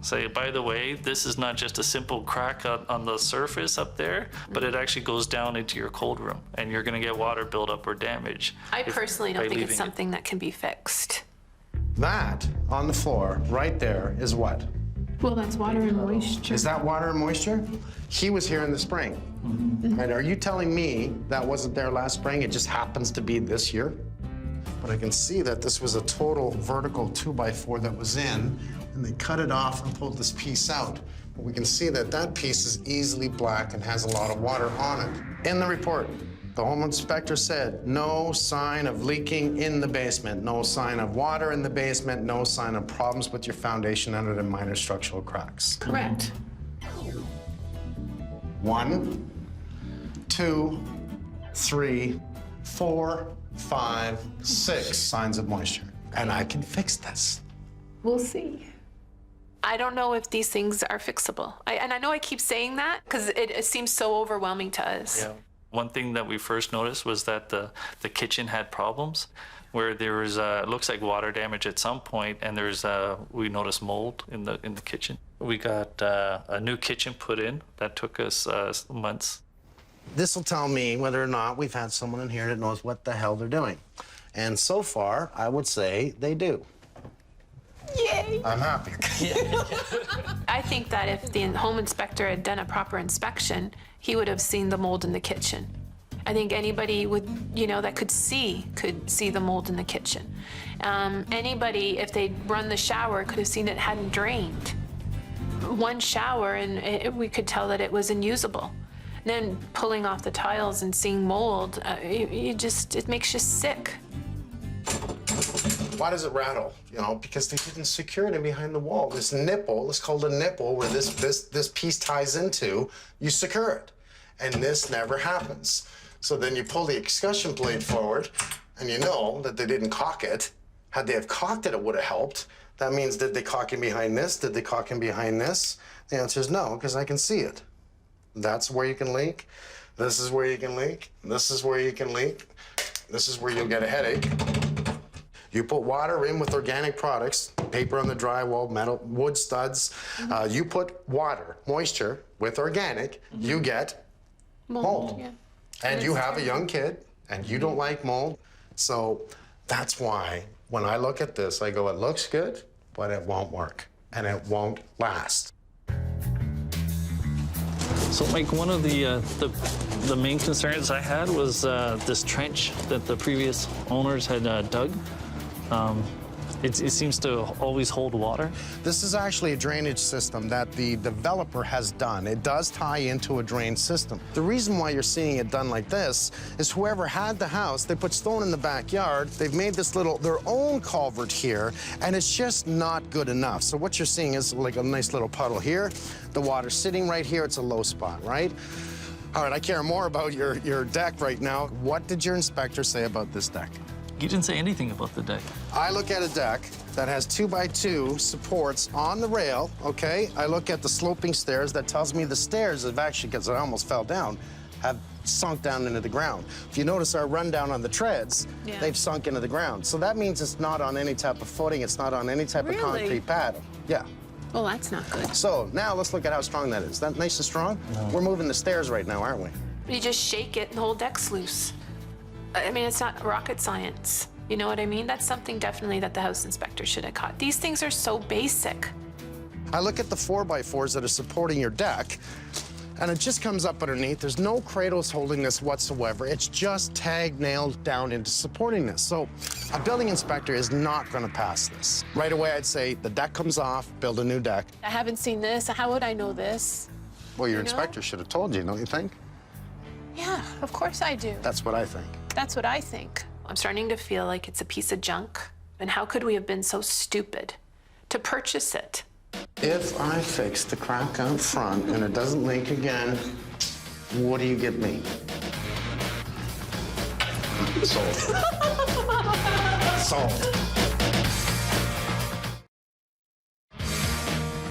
Say, by the way, this is not just a simple crack on the surface up there, but it actually goes down into your cold room and you're going to get water buildup or damage. I personally don't think it's something that can be fixed. That on the floor right there is what? Well, that's water and moisture. Is that water and moisture? He was here in the spring. And are you telling me that wasn't there last spring? It just happens to be this year? But I can see that this was a total vertical 2x4 that was in, and they cut it off and pulled this piece out. But we can see that that piece is easily black and has a lot of water on it. In the report, the home inspector said no sign of leaking in the basement, no sign of water in the basement, no sign of problems with your foundation other than minor structural cracks. Correct. 1, 2, 3, 4, 5, 6 signs of moisture. And I can fix this. We'll see. I don't know if these things are fixable. And I know I keep saying that because it seems so overwhelming to us. Yeah. One thing that we first noticed was that the kitchen had problems where there was, it looks like water damage at some point, and we noticed mold in the kitchen. We got a new kitchen put in that took us months. This will tell me whether or not we've had someone in here that knows what the hell they're doing. And so far, I would say they do. Yay! I'm happy. I think that if the home inspector had done a proper inspection, he would have seen the mold in the kitchen. I think anybody would, that could see the mold in the kitchen. Anybody, if they'd run the shower, could have seen it hadn't drained. One shower, and we could tell that it was unusable. Then pulling off the tiles and seeing mold, it makes you sick. Why does it rattle? Because they didn't secure it in behind the wall. This nipple, it's called a nipple, where this piece ties into, you secure it. And this never happens. So then you pull the excussion plate forward, and you know that they didn't caulk it. Had they have caulked it, it would have helped. That means, did they caulk in behind this? Did they caulk in behind this? The answer is no, because I can see it. That's where you can leak. This is where you can leak. This is where you can leak. This is where you'll get a headache. You put water in with organic products, paper on the drywall, metal, wood studs. You put water, moisture, with organic, you get mold. Yeah. And you have a young kid, and you don't like mold. So that's why when I look at this, I go, it looks good, but it won't work, and it won't last. So, Mike, one of the main concerns I had was this trench that the previous owners had dug. It seems to always hold water. This is actually a drainage system that the developer has done. It does tie into a drain system. The reason why you're seeing it done like this is whoever had the house, they put stone in the backyard, they've made this their own culvert here, and it's just not good enough. So what you're seeing is like a nice little puddle here. The water's sitting right here, it's a low spot, right? All right, I care more about your deck right now. What did your inspector say about this deck? You didn't say anything about the deck. I look at a deck that has 2x2 supports on the rail, okay? I look at the sloping stairs. That tells me the stairs have actually, because I almost fell down, have sunk down into the ground. If you notice our rundown on the treads, they've sunk into the ground. So that means it's not on any type of footing. It's not on any type of concrete pad. Yeah. Well, that's not good. So now let's look at how strong that is. Is that nice and strong? No. We're moving the stairs right now, aren't we? You just shake it and the whole deck's loose. I mean, it's not rocket science. You know what I mean? That's something definitely that the house inspector should have caught. These things are so basic. I look at the 4x4s that are supporting your deck, and it just comes up underneath. There's no cradles holding this whatsoever. It's just tag nailed down into supporting this. So a building inspector is not gonna pass this. Right away, I'd say the deck comes off, build a new deck. I haven't seen this. How would I know this? Well, your inspector should have told you, don't you think? Yeah, of course I do. That's what I think. That's what I think. I'm starting to feel like it's a piece of junk. And how could we have been so stupid to purchase it? If I fix the crack out front and it doesn't leak again, what do you get me? Sold. Sold.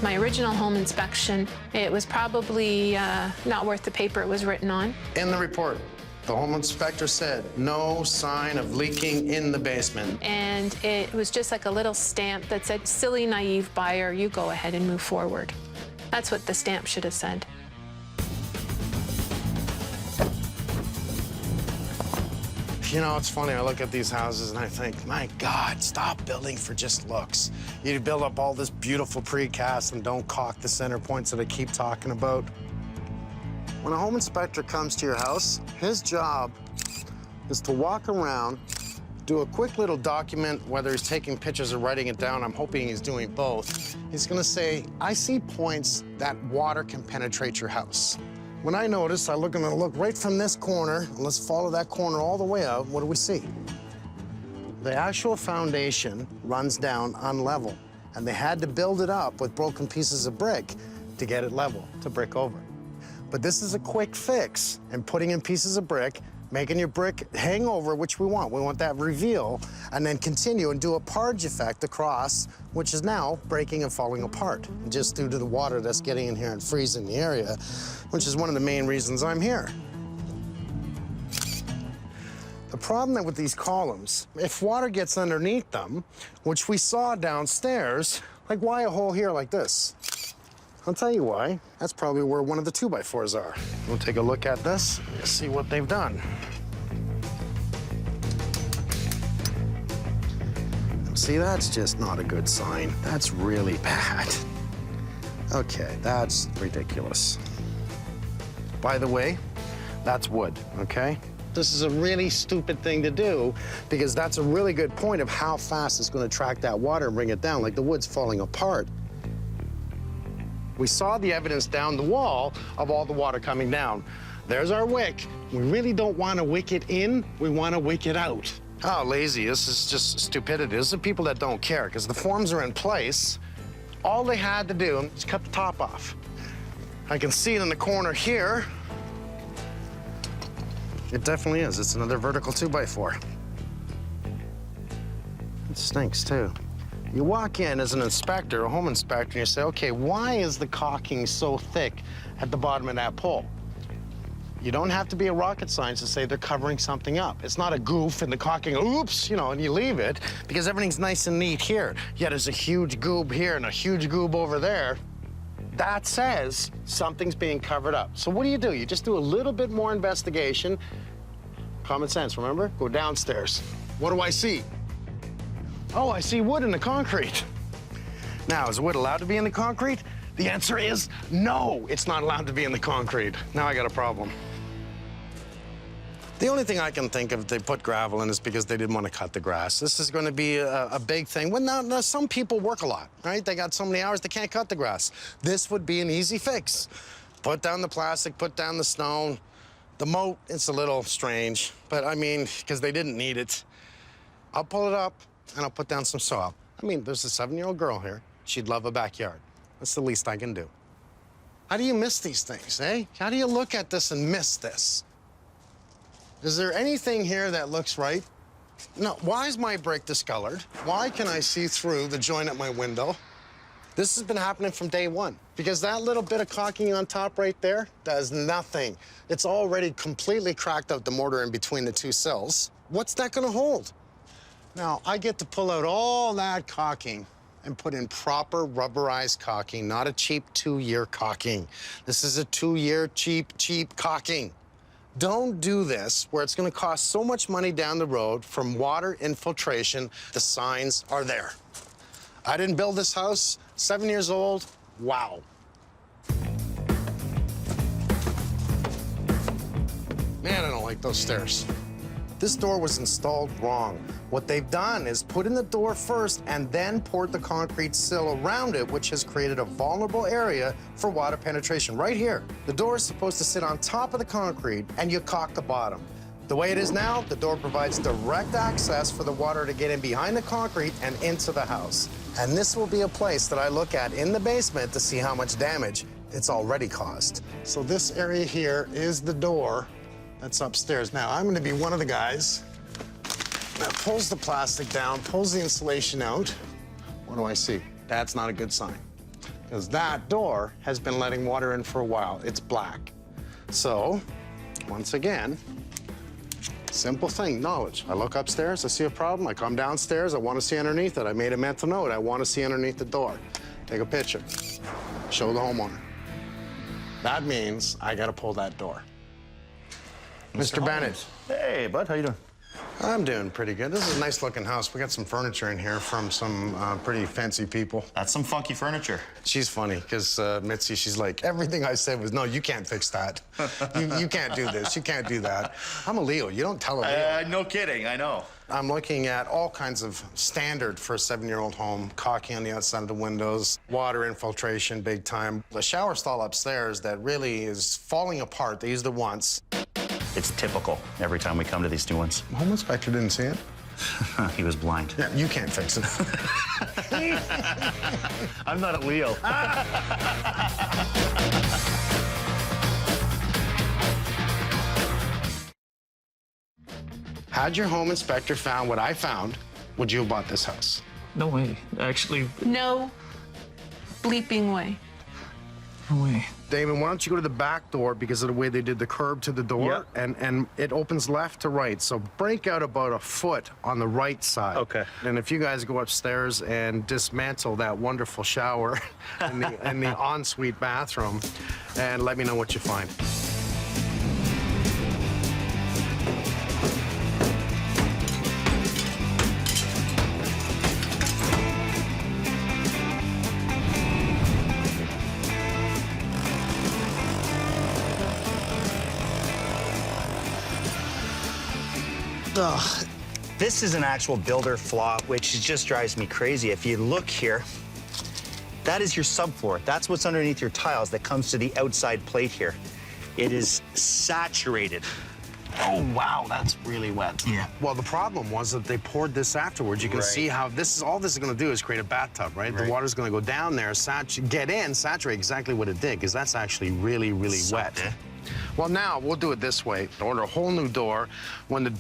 My original home inspection, it was probably not worth the paper it was written on. In the report, the home inspector said no sign of leaking in the basement. And it was just like a little stamp that said, silly, naive buyer, you go ahead and move forward. That's what the stamp should have said. You know, it's funny, I look at these houses and I think, my God, stop building for just looks. You build up all this beautiful precast and don't caulk the center points that I keep talking about. When a home inspector comes to your house, his job is to walk around, do a quick little document, whether he's taking pictures or writing it down. I'm hoping he's doing both. He's gonna say, I see points that water can penetrate your house. When I notice, I'm gonna look right from this corner, and let's follow that corner all the way out. What do we see? The actual foundation runs down unlevel, and they had to build it up with broken pieces of brick to get it level, to brick over. But this is a quick fix, and putting in pieces of brick, making your brick hang over, which we want. We want that reveal, and then continue and do a parge effect across, which is now breaking and falling apart, just due to the water that's getting in here and freezing the area, which is one of the main reasons I'm here. The problem with these columns, if water gets underneath them, which we saw downstairs, like why a hole here like this? I'll tell you why. That's probably where one of the 2x4s are. We'll take a look at this and see what they've done. See, that's just not a good sign. That's really bad. Okay, that's ridiculous. By the way, that's wood, okay? This is a really stupid thing to do because that's a really good point of how fast it's going to track that water and bring it down, like the wood's falling apart. We saw the evidence down the wall of all the water coming down. There's our wick. We really don't want to wick it in. We want to wick it out. Oh, lazy. This is just stupidity. This is the people that don't care because the forms are in place. All they had to do is cut the top off. I can see it in the corner here. It definitely is. It's another vertical 2x4. It stinks, too. You walk in as an inspector, a home inspector, and you say, okay, why is the caulking so thick at the bottom of that pole? You don't have to be a rocket scientist to say they're covering something up. It's not a goof in the caulking, oops, you know, and you leave it, because everything's nice and neat here. Yet there's a huge goob here and a huge goob over there. That says something's being covered up. So what do? You just do a little bit more investigation. Common sense, remember? Go downstairs. What do I see? Oh, I see wood in the concrete. Now, is wood allowed to be in the concrete? The answer is no, it's not allowed to be in the concrete. Now I got a problem. The only thing I can think of they put gravel in is because they didn't want to cut the grass. This is going to be a big thing. Well, now, some people work a lot, right? They got so many hours they can't cut the grass. This would be an easy fix. Put down the plastic, put down the stone. The moat, it's a little strange, but I mean, because they didn't need it. I'll pull it up and I'll put down some soil. I mean, there's a 7-year-old girl here. She'd love a backyard. That's the least I can do. How do you miss these things, eh? How do you look at this and miss this? Is there anything here that looks right? No, why is my brick discolored? Why can I see through the joint at my window? This has been happening from day one because that little bit of caulking on top right there does nothing. It's already completely cracked out the mortar in between the two sills. What's that gonna hold? Now, I get to pull out all that caulking and put in proper rubberized caulking, not a cheap 2-year caulking. This is a 2-year cheap caulking. Don't do this where it's gonna cost so much money down the road from water infiltration. The signs are there. I didn't build this house, 7 years old, wow. Man, I don't like those stairs. This door was installed wrong. What they've done is put in the door first and then poured the concrete sill around it, which has created a vulnerable area for water penetration. Right here, the door is supposed to sit on top of the concrete and you caulk the bottom. The way it is now, the door provides direct access for the water to get in behind the concrete and into the house. And this will be a place that I look at in the basement to see how much damage it's already caused. So this area here is the door that's upstairs. Now, I'm gonna be one of the guys that pulls the plastic down, pulls the insulation out. What do I see? That's not a good sign, because that door has been letting water in for a while. It's black. So, once again, simple thing, knowledge. I look upstairs, I see a problem, I come downstairs, I want to see underneath it. I made a mental note, I want to see underneath the door. Take a picture, show the homeowner. That means I got to pull that door. Mr. Bennett. Hey, bud, how you doing? I'm doing pretty good. This is a nice looking house. We got some furniture in here from some pretty fancy people. That's some funky furniture. She's funny, because Mitzi, she's like, everything I said was, no, you can't fix that. you can't do this, you can't do that. I'm a Leo, you don't tell a Leo. No kidding, I know. I'm looking at all kinds of standard for a 7-year-old home, caulking on the outside of the windows, water infiltration big time. The shower stall upstairs that really is falling apart. They used it once. It's typical every time we come to these new ones. The home inspector didn't see it. He was blind. Yeah, you can't fix it. I'm not a Leo. Had your home inspector found what I found, would you have bought this house? No way. Actually, No bleeping way. no way. Damon, why don't you go to the back door because of the way they did the curb to the door, and it opens left to right. So break out about a foot on the right side. Okay. And if you guys go upstairs and dismantle that wonderful shower and the ensuite bathroom, and let me know what you find. Ugh. This is an actual builder flaw, which just drives me crazy. If you look here, that is your subfloor. That's what's underneath your tiles that comes to the outside plate here. It is saturated. Oh, wow, that's really wet. Yeah. Well, the problem was that they poured this afterwards. You can see how all this is going to do is create a bathtub, right? The water's going to go down there, get in, saturate exactly what it did, because that's actually really, really wet. Well, now we'll do it this way. Order a whole new door.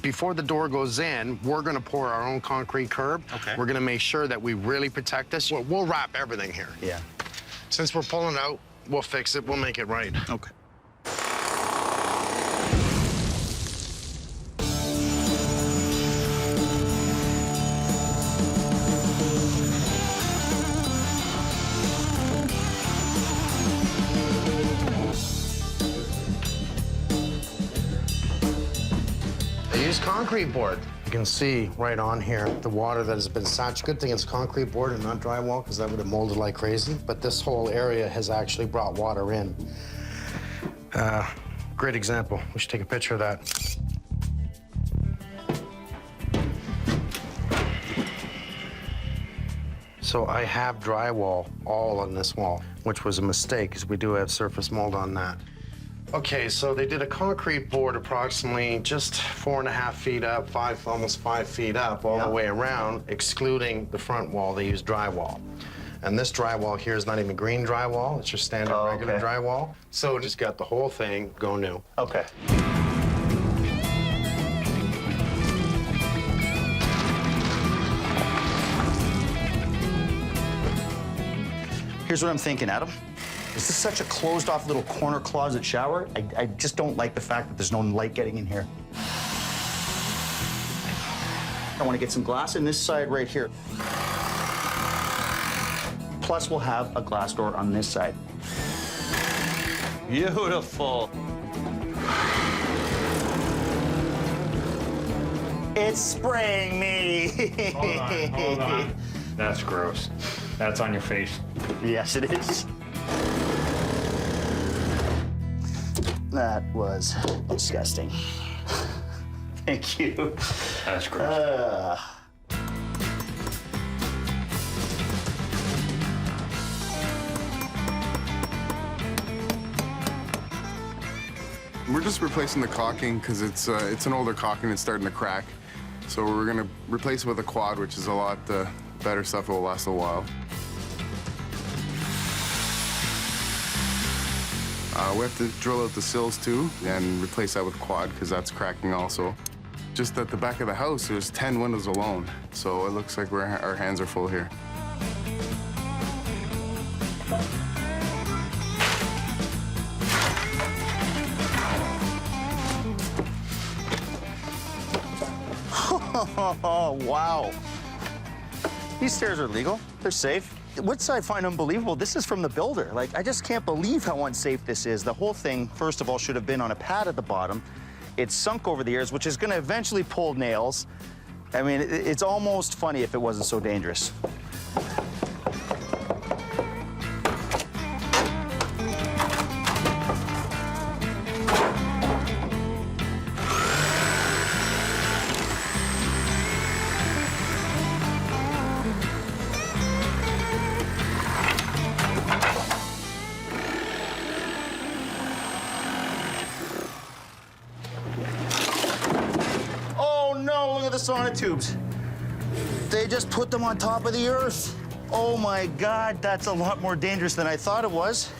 Before the door goes in, we're going to pour our own concrete curb. Okay. We're going to make sure that we really protect this. We'll wrap everything here. Yeah. Since we're pulling out, we'll fix it. We'll make it right. Okay. Concrete board. You can see right on here the water that has been saturated. Good thing it's concrete board and not drywall, because that would have molded like crazy. But this whole area has actually brought water in. Great example. We should take a picture of that. So I have drywall all on this wall, which was a mistake, because we do have surface mold on that. Okay, so they did a concrete board approximately just 4.5 feet up, almost 5 feet up all the way around, excluding the front wall. They used drywall. And this drywall here is not even green drywall. It's just standard regular drywall. So just got the whole thing go new. Okay. Here's what I'm thinking, Adam. This is such a closed-off little corner closet shower. I just don't like the fact that there's no light getting in here. I want to get some glass in this side right here. Plus, we'll have a glass door on this side. Beautiful. It's spraying me. Hold on. That's gross. That's on your face. Yes, it is. That was disgusting. Thank you. That's gross. We're just replacing the caulking because it's an older caulking. It's starting to crack. So we're going to replace it with a quad, which is a lot better stuff. It will last a while. We have to drill out the sills too and replace that with quad because that's cracking also. Just at the back of the house, there's 10 windows alone. So it looks like our hands are full here. Oh, wow. These stairs are legal. They're safe. What I find unbelievable, this is from the builder. Like, I just can't believe how unsafe this is. The whole thing, first of all, should have been on a pad at the bottom. It's sunk over the years, which is going to eventually pull nails. I mean, it's almost funny if it wasn't so dangerous. Sonotubes. They just put them on top of the earth. Oh my God, that's a lot more dangerous than I thought it was.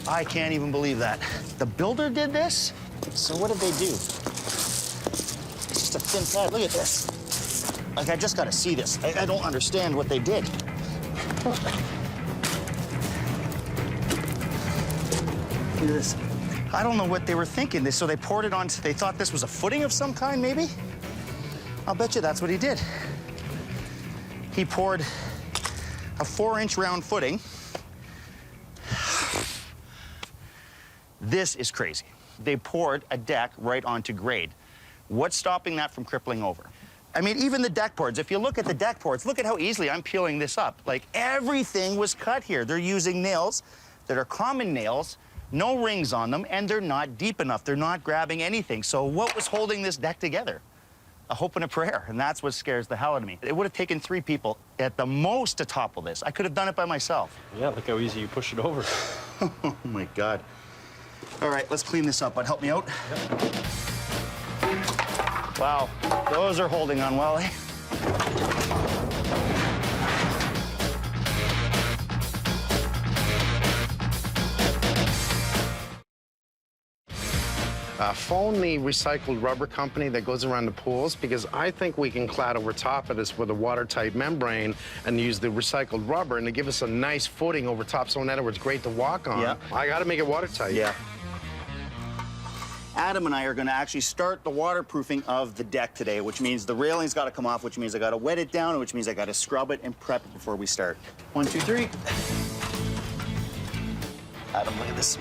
I can't even believe that. The builder did this? So what did they do? It's just a thin pad. Look at this. Like, I just gotta see this. I don't understand what they did. Look at this. I don't know what they were thinking. So they poured it on, they thought this was a footing of some kind, maybe? I'll bet you that's what he did. He poured a 4-inch round footing. This is crazy. They poured a deck right onto grade. What's stopping that from crippling over? I mean, even the deck boards, if you look at the deck boards, look at how easily I'm peeling this up. Like, everything was cut here. They're using nails that are common nails, no rings on them, and they're not deep enough. They're not grabbing anything. So what was holding this deck together? A hope and a prayer, and that's what scares the hell out of me. It would have taken 3 people at the most to topple this. I could have done it by myself. Yeah, look how easy you push it over. Oh my God. All right, let's clean this up, bud. Help me out. Yep. Wow, those are holding on well, eh? Phone the recycled rubber company that goes around the pools, because I think we can clad over top of this with a watertight membrane and use the recycled rubber and to give us a nice footing over top. So in other words, great to walk on. Yeah. I got to make it watertight. Yeah. Adam and I are going to actually start the waterproofing of the deck today, which means the railing's got to come off, which means I got to wet it down, which means I got to scrub it and prep it before we start. 1, 2, 3. Adam, look at this.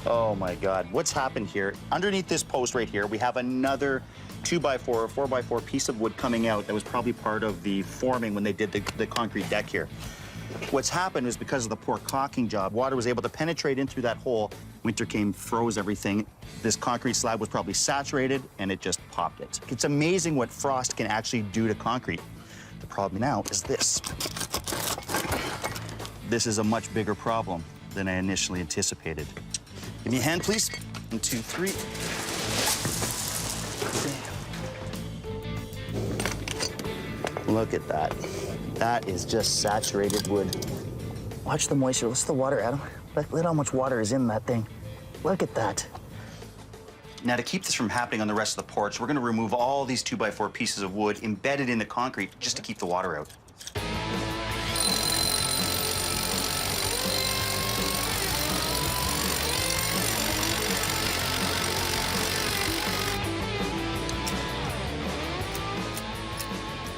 Oh my God, what's happened here? Underneath this post right here, we have another 2x4 or 4x4 piece of wood coming out that was probably part of the forming when they did the concrete deck here. What's happened is because of the poor caulking job, water was able to penetrate in through that hole. Winter came, froze everything. This concrete slab was probably saturated and it just popped it. It's amazing what frost can actually do to concrete. The problem now is this. This is a much bigger problem than I initially anticipated. Give me a hand, please. 1, 2, 3. Look at that. That is just saturated wood. Watch the moisture. What's the water, Adam? Look how much water is in that thing. Look at that. Now, to keep this from happening on the rest of the porch, we're going to remove all these 2x4 pieces of wood embedded in the concrete just to keep the water out.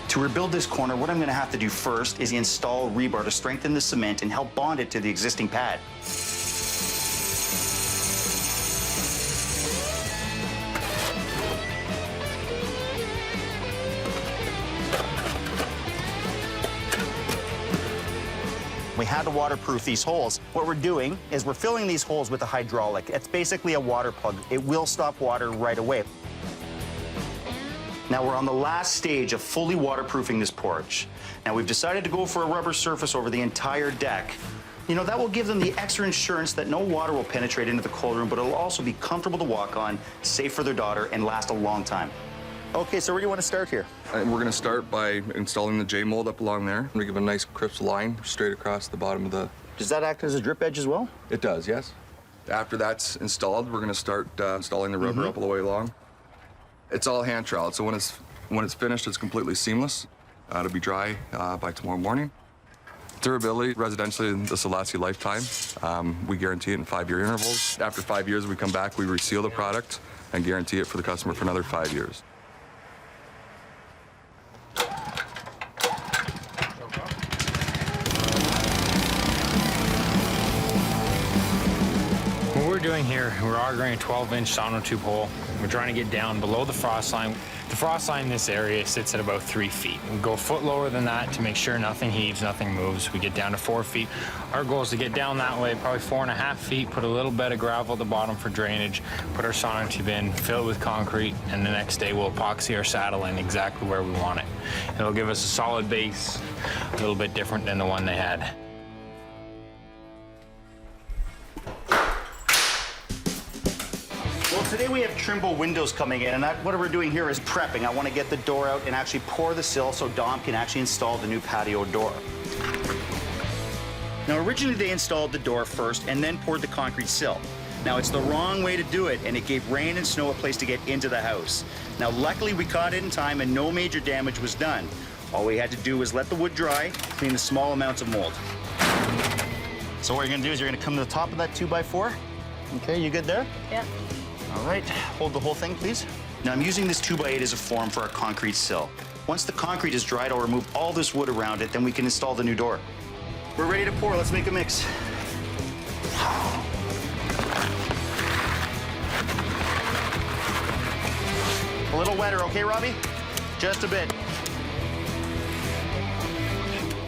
To rebuild this corner, what I'm going to have to do first is install rebar to strengthen the cement and help bond it to the existing pad. We had to waterproof these holes. What we're doing is we're filling these holes with a hydraulic. It's basically a water plug. It will stop water right away. Now we're on the last stage of fully waterproofing this porch. Now we've decided to go for a rubber surface over the entire deck. You know, that will give them the extra insurance that no water will penetrate into the cold room, but it'll also be comfortable to walk on, safe for their daughter, and last a long time. Okay, so where do you want to start here? We're going to start by installing the J-mold up along there. We give a nice crisp line straight across the bottom of the... Does that act as a drip edge as well? It does, yes. After that's installed, we're going to start installing the rubber up all the way along. It's all hand troweled, so when it's finished, it's completely seamless. It'll be dry by tomorrow morning. Durability, residentially, this will last you a lifetime. We guarantee it in 5-year intervals. After 5 years, we come back, we reseal the product, and guarantee it for the customer for another 5 years. What we're doing here, we're augering a 12-inch sonotube hole. We're trying to get down below the frost line. The frost line in this area sits at about 3 feet. We go a foot lower than that to make sure nothing heaves, nothing moves. We get down to 4 feet. Our goal is to get down that way, probably 4.5 feet, put a little bed of gravel at the bottom for drainage, put our sonotube in, fill it with concrete, and the next day we'll epoxy our saddle in exactly where we want it. It'll give us a solid base, a little bit different than the one they had. Well, today we have Trimble windows coming in, and what we're doing here is prepping. I want to get the door out and actually pour the sill so Dom can actually install the new patio door. Now, originally they installed the door first and then poured the concrete sill. Now, it's the wrong way to do it, and it gave rain and snow a place to get into the house. Now, luckily we caught it in time and no major damage was done. All we had to do was let the wood dry, clean the small amounts of mold. So what you're going to do is you're going to come to the top of that 2x4. Okay, you good there? Yeah. All right, hold the whole thing, please. Now, I'm using this 2x8 as a form for our concrete sill. Once the concrete is dried, I'll remove all this wood around it, then we can install the new door. We're ready to pour. Let's make a mix. A little wetter, okay, Robbie? Just a bit.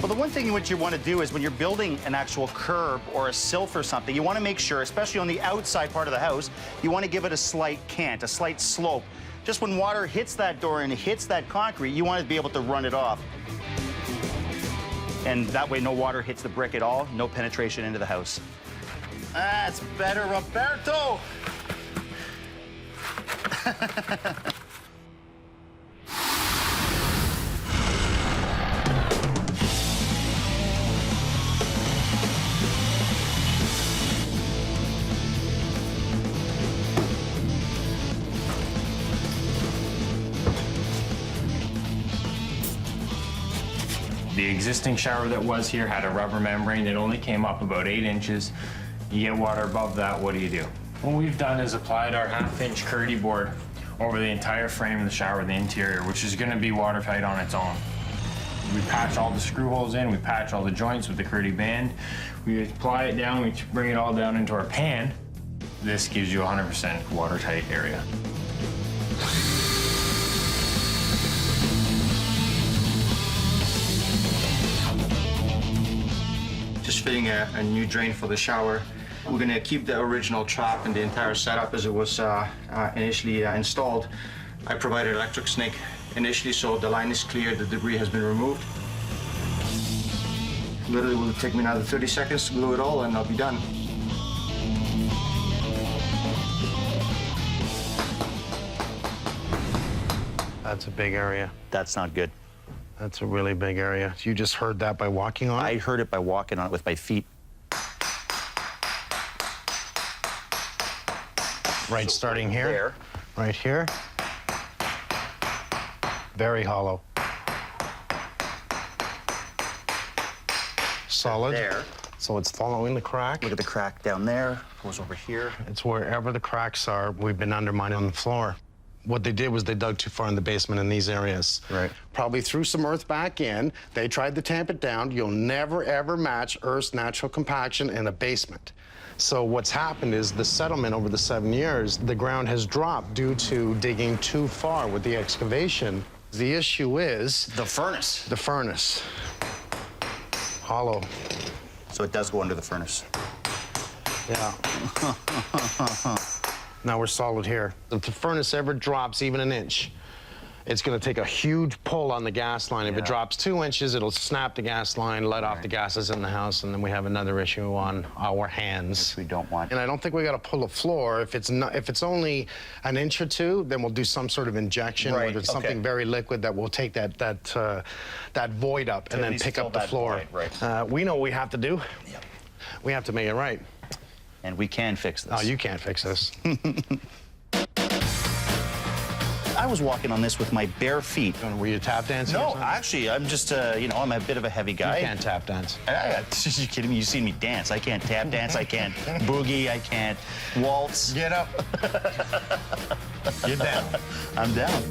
Well, the one thing what you want to do is when you're building an actual curb or a sill for something, you want to make sure, especially on the outside part of the house, you want to give it a slight cant, a slight slope. Just when water hits that door and hits that concrete, you want to be able to run it off. And that way no water hits the brick at all, no penetration into the house. That's better, Roberto! The existing shower that was here had a rubber membrane that only came up about 8 inches. You get water above that, what do? What we've done is applied our 1/2-inch curdy board over the entire frame of the shower, the interior, which is gonna be watertight on its own. We patch all the screw holes in, we patch all the joints with the curdy band. We apply it down, we bring it all down into our pan. This gives you 100% watertight area. Just fitting a new drain for the shower. We're gonna keep the original trap and the entire setup as it was initially installed. I provided electric snake initially, so the line is clear, the debris has been removed. Literally will take me another 30 seconds to glue it all and I'll be done. That's a big area. That's not good. That's a really big area. You just heard that by walking on it? I heard it by walking on it with my feet. Right, starting here? Right here. Very hollow. Solid. There. So it's following the crack. Look at the crack down there. Goes over here. It's wherever the cracks are, we've been undermining on the floor. What they did was they dug too far in the basement in these areas. Right. Probably threw some earth back in. They tried to tamp it down. You'll never, ever match Earth's natural compaction in a basement. So what's happened is the settlement over the 7 years, the ground has dropped due to digging too far with the excavation. The issue is... the furnace. The furnace. Hollow. So it does go under the furnace. Yeah. Now we're solid here. If the furnace ever drops even an inch, it's going to take a huge pull on the gas line. If it drops 2 inches, it'll snap the gas line, let off the gases in the house, and then we have another issue on our hands. Which we don't want. And I don't think we got to pull a floor. If it's only an inch or two, then we'll do some sort of injection, Right, whether it's something very liquid that will take that void up and then pick up the floor. Right. We know what we have to do. Yep. We have to make it right. And we can fix this. Oh, you can't fix this. I was walking on this with my bare feet. Were you tap dancing? No, actually, I'm just, I'm a bit of a heavy guy. You can't tap dance. You kidding me? You've seen me dance. I can't tap dance. I can't boogie. I can't waltz. Get up. Get down. I'm down.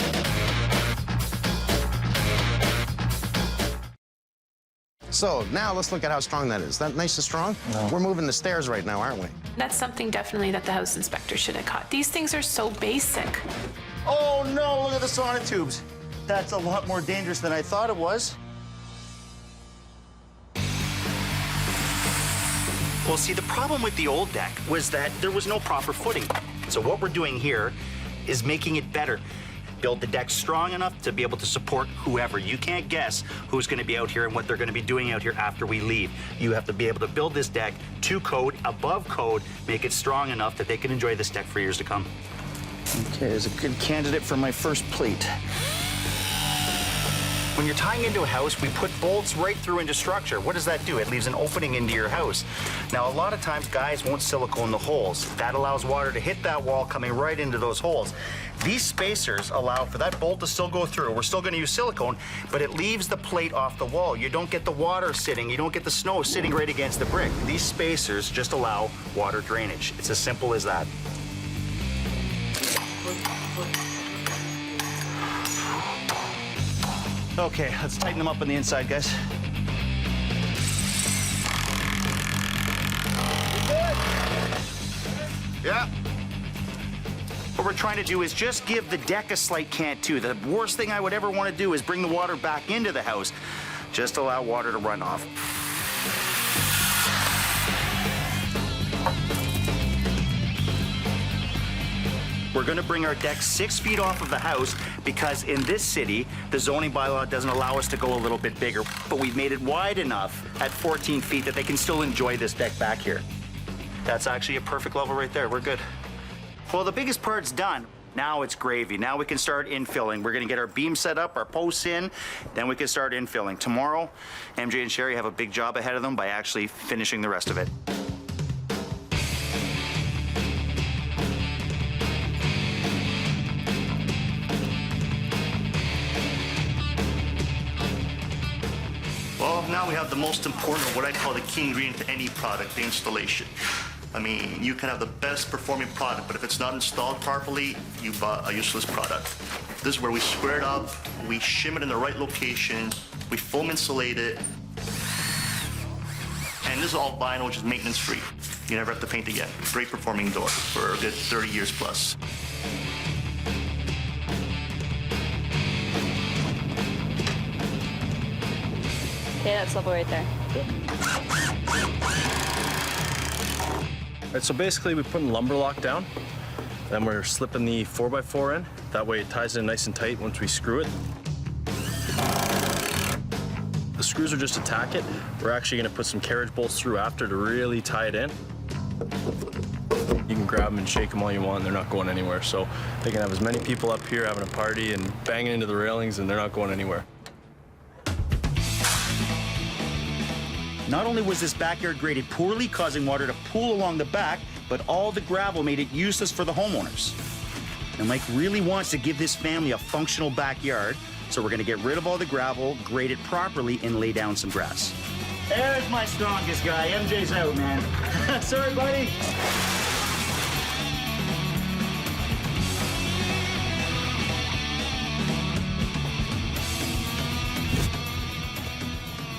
So now let's look at how strong that is. That nice and strong? No. We're moving the stairs right now, aren't we? That's something definitely that the house inspector should have caught. These things are so basic. Oh, no, look at the sonotubes. That's a lot more dangerous than I thought it was. Well, see, the problem with the old deck was that there was no proper footing. So what we're doing here is making it better. Build the deck strong enough to be able to support whoever. You can't guess who's going to be out here and what they're going to be doing out here after we leave. You have to be able to build this deck to code, above code, make it strong enough that they can enjoy this deck for years to come. Okay, there's a good candidate for my first plate. When you're tying into a house, we put bolts right through into structure. What does that do? It leaves an opening into your house. Now, a lot of times, guys won't silicone the holes. That allows water to hit that wall coming right into those holes. These spacers allow for that bolt to still go through. We're still going to use silicone, but it leaves the plate off the wall. You don't get the water sitting. You don't get the snow sitting right against the brick. These spacers just allow water drainage. It's as simple as that. Okay, let's tighten them up on the inside, guys. Yeah. What we're trying to do is just give the deck a slight cant too. The worst thing I would ever want to do is bring the water back into the house. Just allow water to run off. We're going to bring our deck 6 feet off of the house because in this city, the zoning bylaw doesn't allow us to go a little bit bigger, but we've made it wide enough at 14 feet that they can still enjoy this deck back here. That's actually a perfect level right there. We're good. Well, the biggest part's done. Now it's gravy. Now we can start infilling. We're going to get our beam set up, our posts in, then we can start infilling. Tomorrow, MJ and Sherry have a big job ahead of them by actually finishing the rest of it. Well, now we have the most important, what I call the key ingredient to any product, the installation. I mean, you can have the best performing product, but if it's not installed properly, you bought a useless product. This is where we square it up, we shim it in the right location, we foam insulate it, and this is all vinyl, which is maintenance free. You never have to paint again. Great performing door for a good 30 years plus. Okay, that's level right there. Right, so basically we put the lumber lock down, then we're slipping the 4x4 in. That way it ties in nice and tight once we screw it. The screws are just to tack it. We're actually gonna put some carriage bolts through after to really tie it in. You can grab them and shake them all you want, they're not going anywhere. So they can have as many people up here having a party and banging into the railings and they're not going anywhere. Not only was this backyard graded poorly, causing water to pool along the back, but all the gravel made it useless for the homeowners. Now, Mike really wants to give this family a functional backyard, so we're gonna get rid of all the gravel, grade it properly, and lay down some grass. There's my strongest guy. MJ's out, man. Sorry, buddy.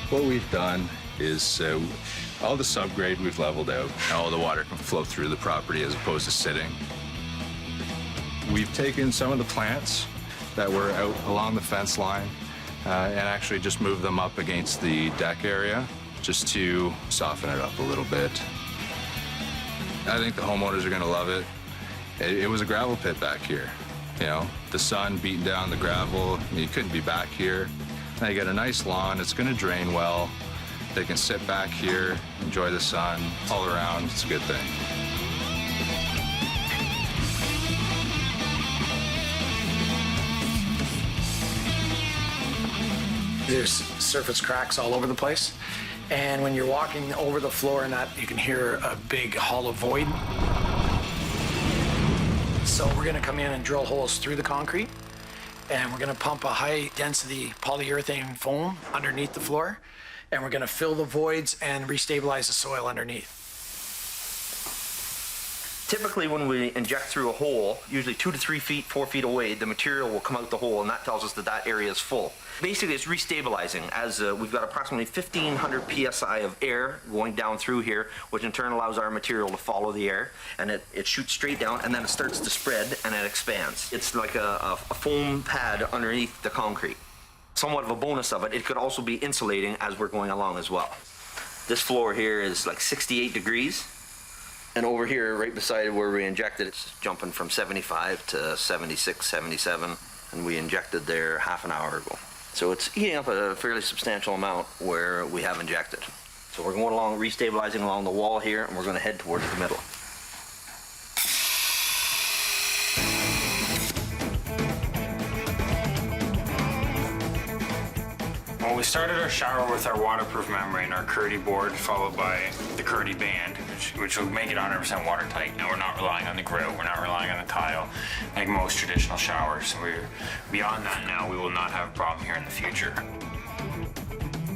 What we've done is all the subgrade we've leveled out. All the water can flow through the property as opposed to sitting. We've taken some of the plants that were out along the fence line and actually just moved them up against the deck area just to soften it up a little bit. I think the homeowners are gonna love it. It was a gravel pit back here. You know, the sun beating down the gravel, you couldn't be back here. Now you got a nice lawn, it's gonna drain well. They can sit back here, enjoy the sun all around, it's a good thing. There's surface cracks all over the place. And when you're walking over the floor and that, you can hear a big hollow void. So we're gonna come in and drill holes through the concrete, and we're gonna pump a high density polyurethane foam underneath the floor, and we're gonna fill the voids and restabilize the soil underneath. Typically when we inject through a hole, usually 2 to 3 feet, 4 feet away, the material will come out the hole, and that tells us that that area is full. Basically it's restabilizing, as we've got approximately 1,500 PSI of air going down through here, which in turn allows our material to follow the air, and it shoots straight down, and then it starts to spread and it expands. It's like a foam pad underneath the concrete. Somewhat of a bonus of it, it could also be insulating as we're going along as well. This floor here is like 68 degrees. And over here, right beside where we injected, it's jumping from 75 to 76, 77, and we injected there half an hour ago. So it's eating up a fairly substantial amount where we have injected. So we're going along, restabilizing along the wall here, and we're going to head towards the middle. Well, we started our shower with our waterproof membrane, our Curdy board, followed by the Curdy band, which will make it 100% watertight. Now we're not relying on the grill, we're not relying on the tile, like most traditional showers. We're beyond that now. We will not have a problem here in the future.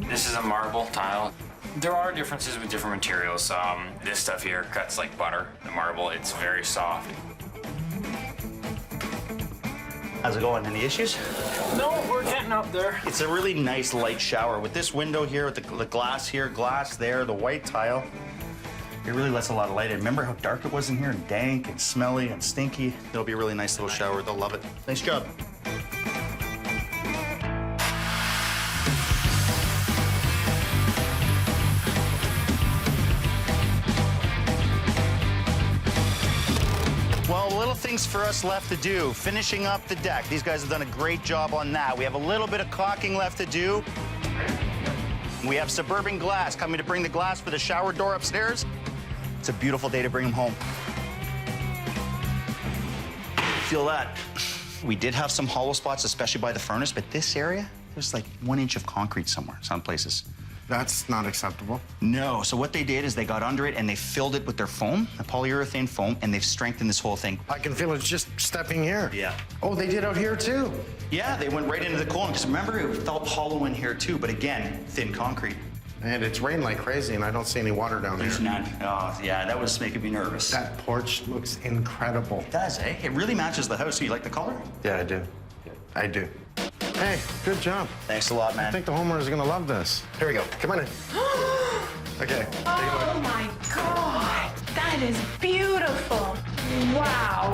This is a marble tile. There are differences with different materials. This stuff here cuts like butter. The marble, it's very soft. How's it going? Any issues? No, we're getting up there. It's a really nice light shower. With this window here, with the glass here, glass there, the white tile, it really lets a lot of light in. Remember how dark it was in here, and dank and smelly and stinky? It'll be a really nice little shower. They'll love it. Nice job. Well, little things for us left to do. Finishing up the deck. These guys have done a great job on that. We have a little bit of caulking left to do. We have Suburban Glass coming to bring the glass for the shower door upstairs. It's a beautiful day to bring them home. Feel that. We did have some hollow spots, especially by the furnace, but this area, there's like 1 inch of concrete somewhere, some places. That's not acceptable. No, so what they did is they got under it and they filled it with their foam, the polyurethane foam, and they've strengthened this whole thing. I can feel it just stepping here. Yeah. Oh, they did out here too. Yeah, they went right into the column, because remember, it felt hollow in here too, but again, thin concrete. And it's rained like crazy, and I don't see any water down There's here. none. Oh, yeah, that was making me nervous. That porch looks incredible. It does, eh? It really matches the house. So you like the color? Yeah, I do. I do. Hey, good job. Thanks a lot, man. I think the homeowners are gonna love this. Here we go. Come on in. Okay. Oh my God, that is beautiful. Wow.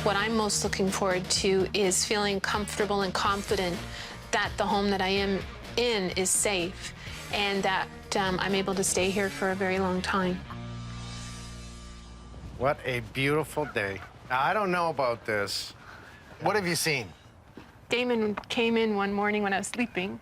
What I'm most looking forward to is feeling comfortable and confident that the home that I am in is safe and that I'm able to stay here for a very long time. What a beautiful day. Now, I don't know about this. What have you seen? Damon came in one morning when I was sleeping.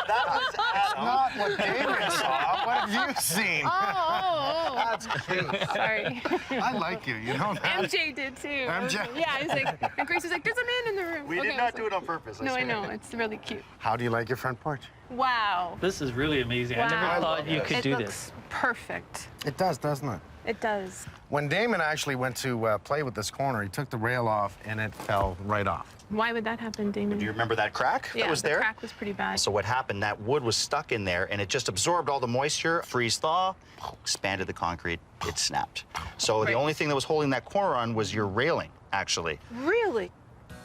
That was Adam. Not what Damon saw. What have you seen? Oh. That's cute. Sorry. I like you. You know that? MJ did too. MJ? Yeah, he's like, and Grace was like, there's a man in the room. We did I not was do it on purpose. No, I swear. know. It's really cute. How do you like your front porch? Wow. This is really amazing. I never thought you could do It this. looks perfect. It does, doesn't it? It does. When Damon actually went to play with this corner, he took the rail off and it fell right off. Why would that happen, Damon? Do you remember that crack Yeah, that was the there? crack was pretty bad. So what happened, that wood was stuck in there and it just absorbed all the moisture, freeze-thaw, expanded the concrete, it snapped. So the only thing that was holding that corner on was your railing, actually. Really?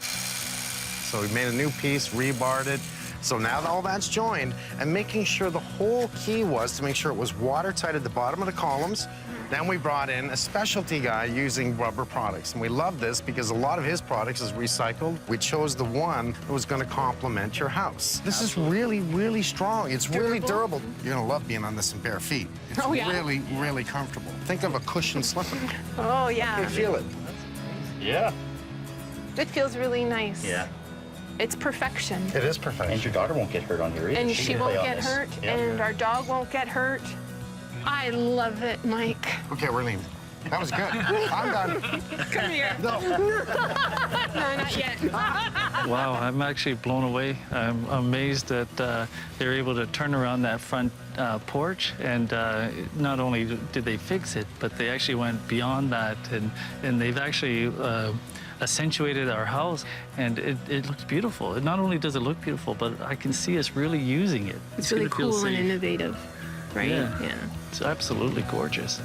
So we made a new piece, rebarred it. So now all that's joined, and making sure the whole key was to make sure it was watertight at the bottom of the columns. Then we brought in a specialty guy using rubber products. And we love this because a lot of his products is recycled. We chose the one that was going to complement your house. This is really, really strong. It's really durable. You're going to love being on this in bare feet. It's really, really comfortable. Think of a cushioned slipper. Oh, yeah. You feel it. Yeah. It feels really nice. Yeah. It's perfection. It is perfection. And your daughter won't get hurt on here either. And She she can won't play on get this. hurt, Yeah. and our dog won't get hurt. I love it, Mike. Okay, we're leaving. That was good. I'm done. Come here. No. No, not yet. Wow, I'm actually blown away. I'm amazed that they're able to turn around that front porch, and not only did they fix it, but they actually went beyond that, and they've actually accentuated our house, and it looks beautiful. Not only does it look beautiful, but I can see us really using it. It's really gonna feel cool and safe. innovative, right? Yeah. It's absolutely gorgeous.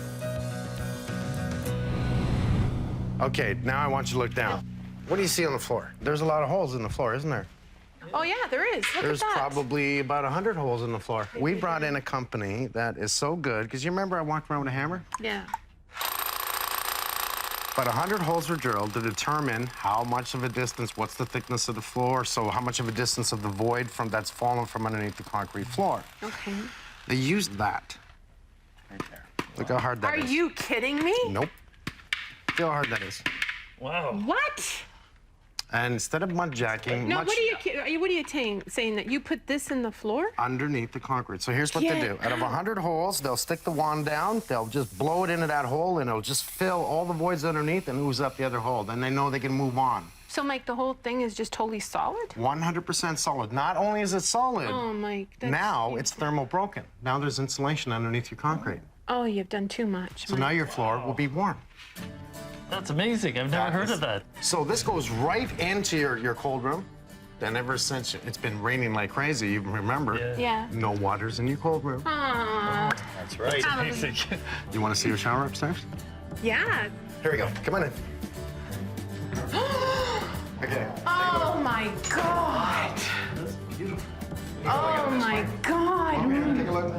Okay, now I want you to look down. What do you see on the floor? There's a lot of holes in the floor, isn't there? Oh, yeah, there is. Look There's at that. probably about 100 holes in the floor. We brought in a company that is so good, because you remember I walked around with a hammer? Yeah. But 100 holes were drilled to determine how much of a distance, what's the thickness of the floor, so how much of a distance of the void that's fallen from underneath the concrete floor. Okay. They used that. Right there. Look how hard that Are is. you kidding me? Nope. Feel how hard that is. Wow. What? And instead of mud jacking, No, what are you saying that you put this in the floor? underneath the concrete. So here's what they do. Out of 100 holes, they'll stick the wand down, they'll just blow it into that hole, and it'll just fill all the voids underneath and ooze up the other hole. Then they know they can move on. So, Mike, the whole thing is just totally solid? 100% solid. Not only is it solid, Oh, Mike. That's now it's thermal broken. Now there's insulation underneath your concrete. Oh, you've done too much. So now your floor will be warm. That's amazing. I've never heard of that. So this goes right into your cold room. Then ever since it's been raining like crazy, you remember, Yeah. no water's in your cold room. Aww. That's right. Amazing. You want to see your shower upstairs? Yeah. Here we go. Come on in. Okay. Oh, my God. Oh, my God. Take a look.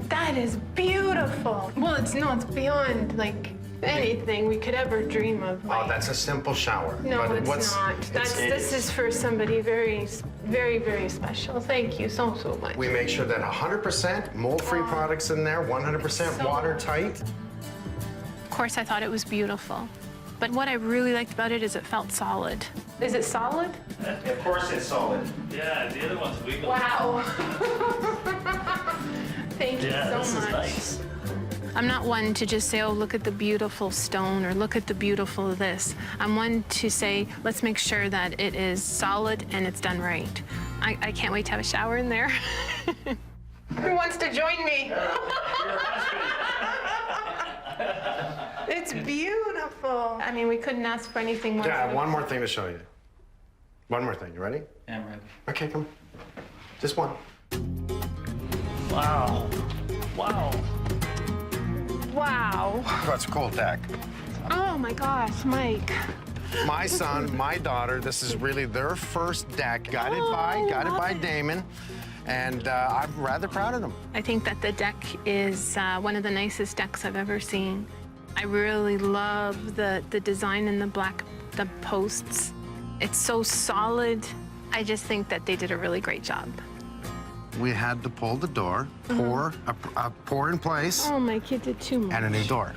That is beautiful. Well, it's beyond, like, anything we could ever dream of. Oh, that's a simple shower. No, But it's not. This is for somebody very, very, very special. Thank you so much. We make sure that 100% mold-free products in there, 100% watertight. Of course, I thought it was beautiful. But what I really liked about it is it felt solid. Is it solid? Of course it's solid. Yeah, the other one's wiggling. Wow. Thank you Yeah, so this much. is nice. I'm not one to just say, oh, look at the beautiful stone or look at the beautiful this. I'm one to say, let's make sure that it is solid and it's done right. I can't wait to have a shower in there. Who wants to join me? It's beautiful. I mean, we couldn't ask for anything more. Yeah, I have one more thing to show you. One more thing. You ready? Yeah, I'm ready. Okay, come on. Just one. Wow. Wow. Wow. That's a cool deck. Oh my gosh, Mike. My son, my daughter, this is really their first deck, guided by Damon, and I'm rather proud of them. I think that the deck is one of the nicest decks I've ever seen. I really love the design in the posts. It's so solid. I just think that they did a really great job. We had to pull the door, pour in place, Oh, my kid did too much. and a new door.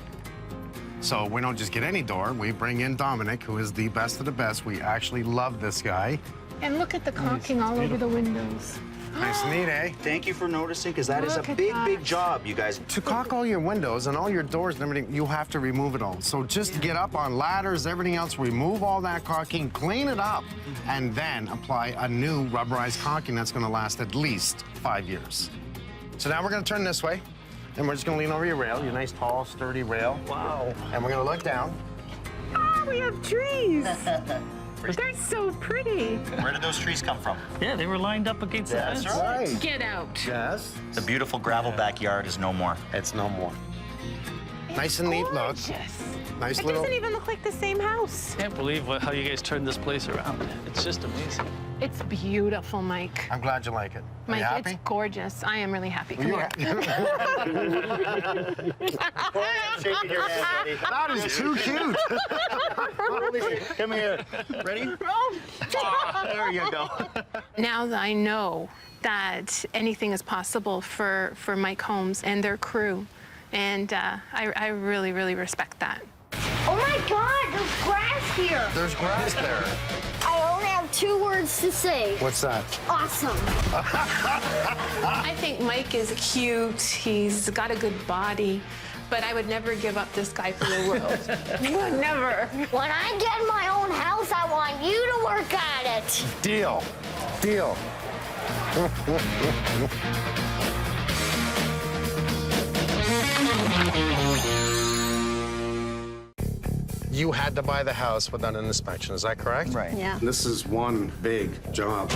So we don't just get any door. We bring in Dominic, who is the best of the best. We actually love this guy. And look at the caulking all over the windows. Nice and neat, eh? Thank you for noticing, because that is a Look at big, that. big job, you guys. To caulk all your windows and all your doors and everything, you have to remove it all. So just get up on ladders, everything else, remove all that caulking, clean it up, and then apply a new rubberized caulking that's gonna last at least 5 years. So now we're gonna turn this way, and we're just gonna lean over your rail, your nice, tall, sturdy rail. Wow. And we're gonna look down. Oh, we have trees. They're so pretty. Where did those trees come from? Yeah, they were lined up against the fence. right. Get out. Yes. The beautiful gravel backyard is no more. It's no more. Nice and neat look. Gorgeous. Nice It little... doesn't even look like the same house. Can't believe how you guys turned this place around. It's just amazing. It's beautiful, Mike. I'm glad you like it. Are Mike, you happy? it's gorgeous. I am really happy. Come You here. Shaking your hand, buddy. That is too cute. Come here. Ready? There you go. Now that I know that anything is possible for Mike Holmes and their crew, and I really, really respect that. Oh my God, there's grass here. There's grass there. I only have 2 words to say. What's that? Awesome. I think Mike is cute. He's got a good body, but I would never give up this guy for the world. Never. When I get my own house, I want you to work at it. Deal. Deal. You had to buy the house without an inspection, is that correct? Right. Yeah. This is one big job.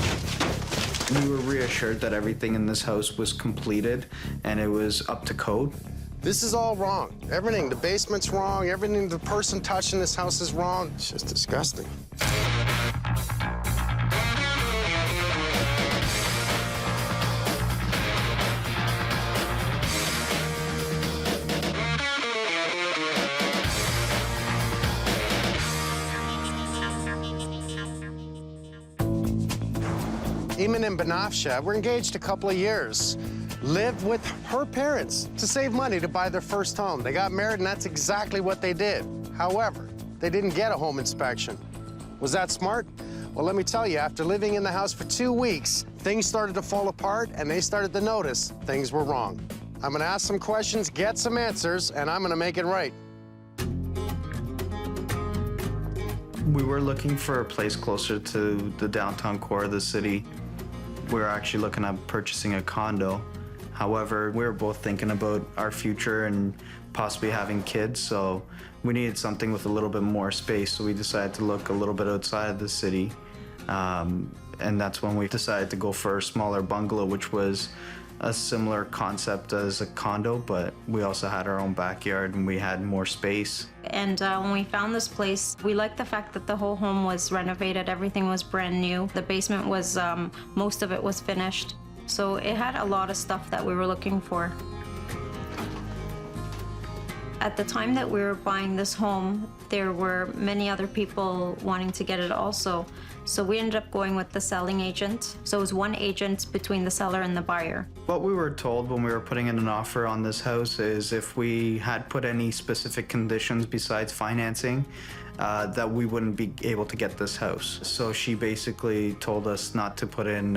We were reassured that everything in this house was completed and it was up to code. This is all wrong. Everything, the basement's wrong, everything the person touching this house is wrong. It's just disgusting. Eamon and Benafsha were engaged a couple of years. Lived with her parents to save money to buy their first home. They got married, and that's exactly what they did. However, they didn't get a home inspection. Was that smart? Well, let me tell you, after living in the house for 2 weeks, things started to fall apart, and they started to notice things were wrong. I'm gonna ask some questions, get some answers, and I'm gonna make it right. We were looking for a place closer to the downtown core of the city. We were actually looking at purchasing a condo. However, we were both thinking about our future and possibly having kids, so we needed something with a little bit more space, so we decided to look a little bit outside of the city. And that's when we decided to go for a smaller bungalow, which was a similar concept as a condo, but we also had our own backyard and we had more space. And when we found this place, we liked the fact that the whole home was renovated. Everything was brand new. The basement was, most of it was finished. So it had a lot of stuff that we were looking for. At the time that we were buying this home, there were many other people wanting to get it also. So we ended up going with the selling agent. So it was one agent between the seller and the buyer. What we were told when we were putting in an offer on this house is if we had put any specific conditions besides financing, that we wouldn't be able to get this house. So she basically told us not to put in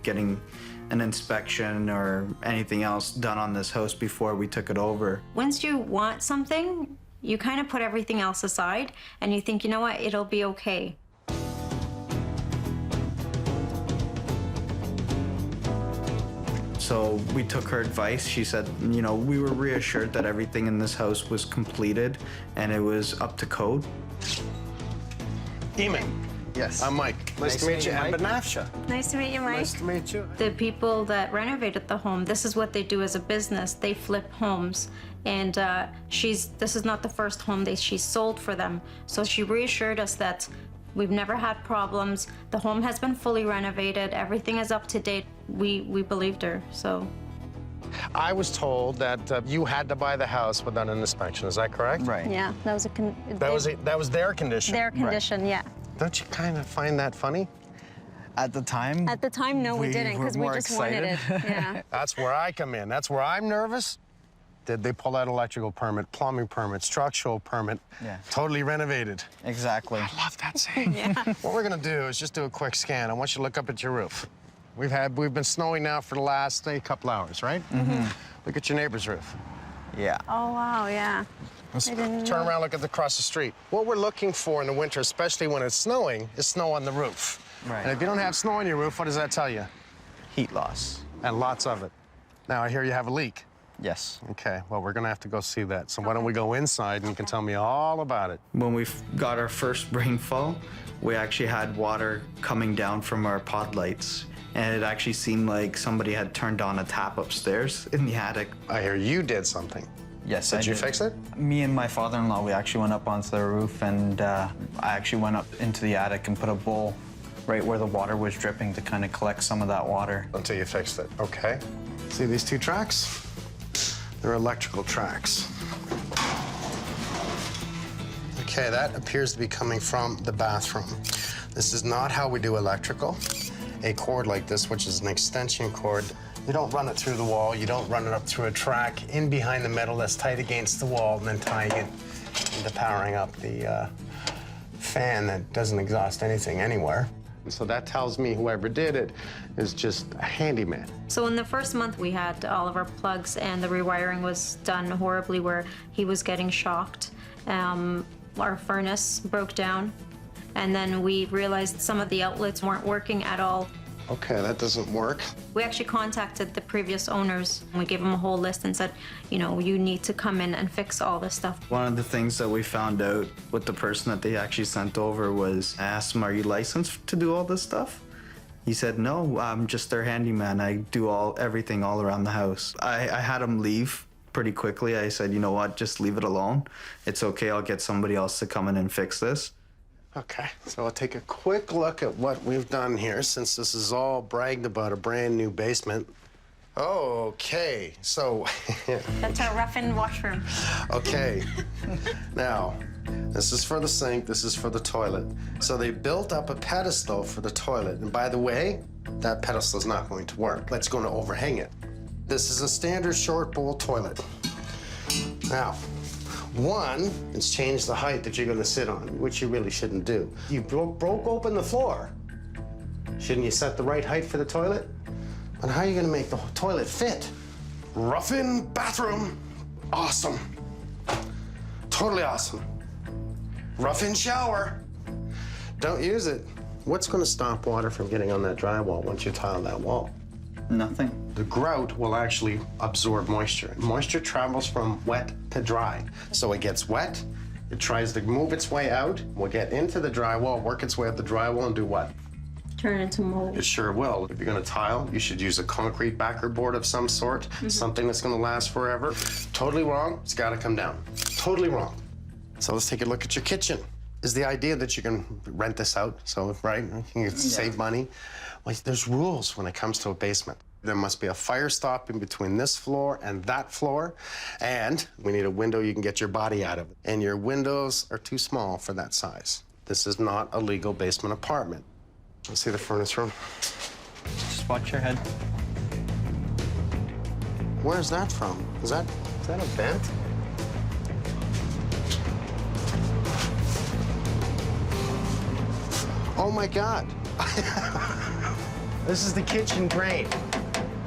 getting an inspection or anything else done on this house before we took it over. Once you want something, you kind of put everything else aside and you think, you know what, it'll be okay. So we took her advice. She said, you know, we were reassured that everything in this house was completed and it was up to code. Eamon. Yes. I'm Mike. Nice to meet you. And Benafsha. Nice to meet you, Mike. Nice to meet you. The people that renovated the home, this is what they do as a business. They flip homes. And this is not the first home she's sold for them. So she reassured us that we've never had problems. The home has been fully renovated. Everything is up to date. We believed her, so. I was told that you had to buy the house without an inspection. Is that correct? Right. Yeah, that was That was their condition. their condition, yeah. Don't you kind of find that funny? At the time, At the time, no, we didn't, because we were just more wanted it. excited. Yeah. That's where I come in. That's where I'm nervous. Did they pull out electrical permit, plumbing permit, structural permit? Yeah. Totally renovated. Exactly. I love that saying. Yeah. What we're gonna do is just do a quick scan. I want you to look up at your roof. We've been snowing now for the last couple hours, right? Mm-hmm. Look at your neighbor's roof. Yeah. Oh, wow, yeah. Let's I didn't turn know. around, look at across the street. What we're looking for in the winter, especially when it's snowing, is snow on the roof. Right. And if you don't have snow on your roof, what does that tell you? Heat loss. And lots of it. Now, I hear you have a leak. Yes. Okay, well, we're gonna have to go see that. So why don't we go inside and you can tell me all about it. When we got our first rainfall, we actually had water coming down from our pod lights. And it actually seemed like somebody had turned on a tap upstairs in the attic. I hear you did something. Yes, Did you fix it? Me and my father-in-law, we actually went up onto the roof, and I actually went up into the attic and put a bowl right where the water was dripping to kind of collect some of that water. Until you fixed it, okay. See these two tracks? They're electrical tracks. Okay, that appears to be coming from the bathroom. This is not how we do electrical. A cord like this, which is an extension cord, you don't run it through the wall, you don't run it up through a track in behind the metal that's tight against the wall and then tying it into powering up the fan that doesn't exhaust anything anywhere. And so that tells me whoever did it is just a handyman. So in the first month, we had all of our plugs, and the rewiring was done horribly where he was getting shocked. Our furnace broke down, and then we realized some of the outlets weren't working at all. Okay, that doesn't work. We actually contacted the previous owners. We gave them a whole list and said, you know, you need to come in and fix all this stuff. One of the things that we found out with the person that they actually sent over was, I asked him, are you licensed to do all this stuff? He said, no, I'm just their handyman. I do everything all around the house. I had him leave pretty quickly. I said, you know what, just leave it alone. It's okay, I'll get somebody else to come in and fix this. Okay, so I'll take a quick look at what we've done here, since this is all bragged about a brand new basement. Okay, so... That's our rough-in washroom. Okay, now, this is for the sink, this is for the toilet. So they built up a pedestal for the toilet, and by the way, that pedestal is not going to work. It's going to overhang it. This is a standard short bowl toilet. Now, one, it's changed the height that you're going to sit on, which you really shouldn't do. You broke open the floor. Shouldn't you set the right height for the toilet? And how are you going to make the toilet fit? Rough-in bathroom. Awesome. Totally awesome. Rough-in shower. Don't use it. What's going to stop water from getting on that drywall once you tile that wall? Nothing. The grout will actually absorb moisture. Moisture travels from wet to dry. So it gets wet, it tries to move its way out, will get into the drywall, work its way up the drywall, and do what? Turn into mold. It sure will. If you're gonna tile, you should use a concrete backer board of some sort, something that's gonna last forever. Totally wrong, it's gotta come down. Totally wrong. So let's take a look at your kitchen. Is the idea that you can rent this out, so, right, you can save money? Well, there's rules when it comes to a basement. There must be a fire stop in between this floor and that floor, and we need a window you can get your body out of. And your windows are too small for that size. This is not a legal basement apartment. Let's see the furnace room. Just watch your head. Where's that from? Is that a vent? Oh my God. This is the kitchen drain.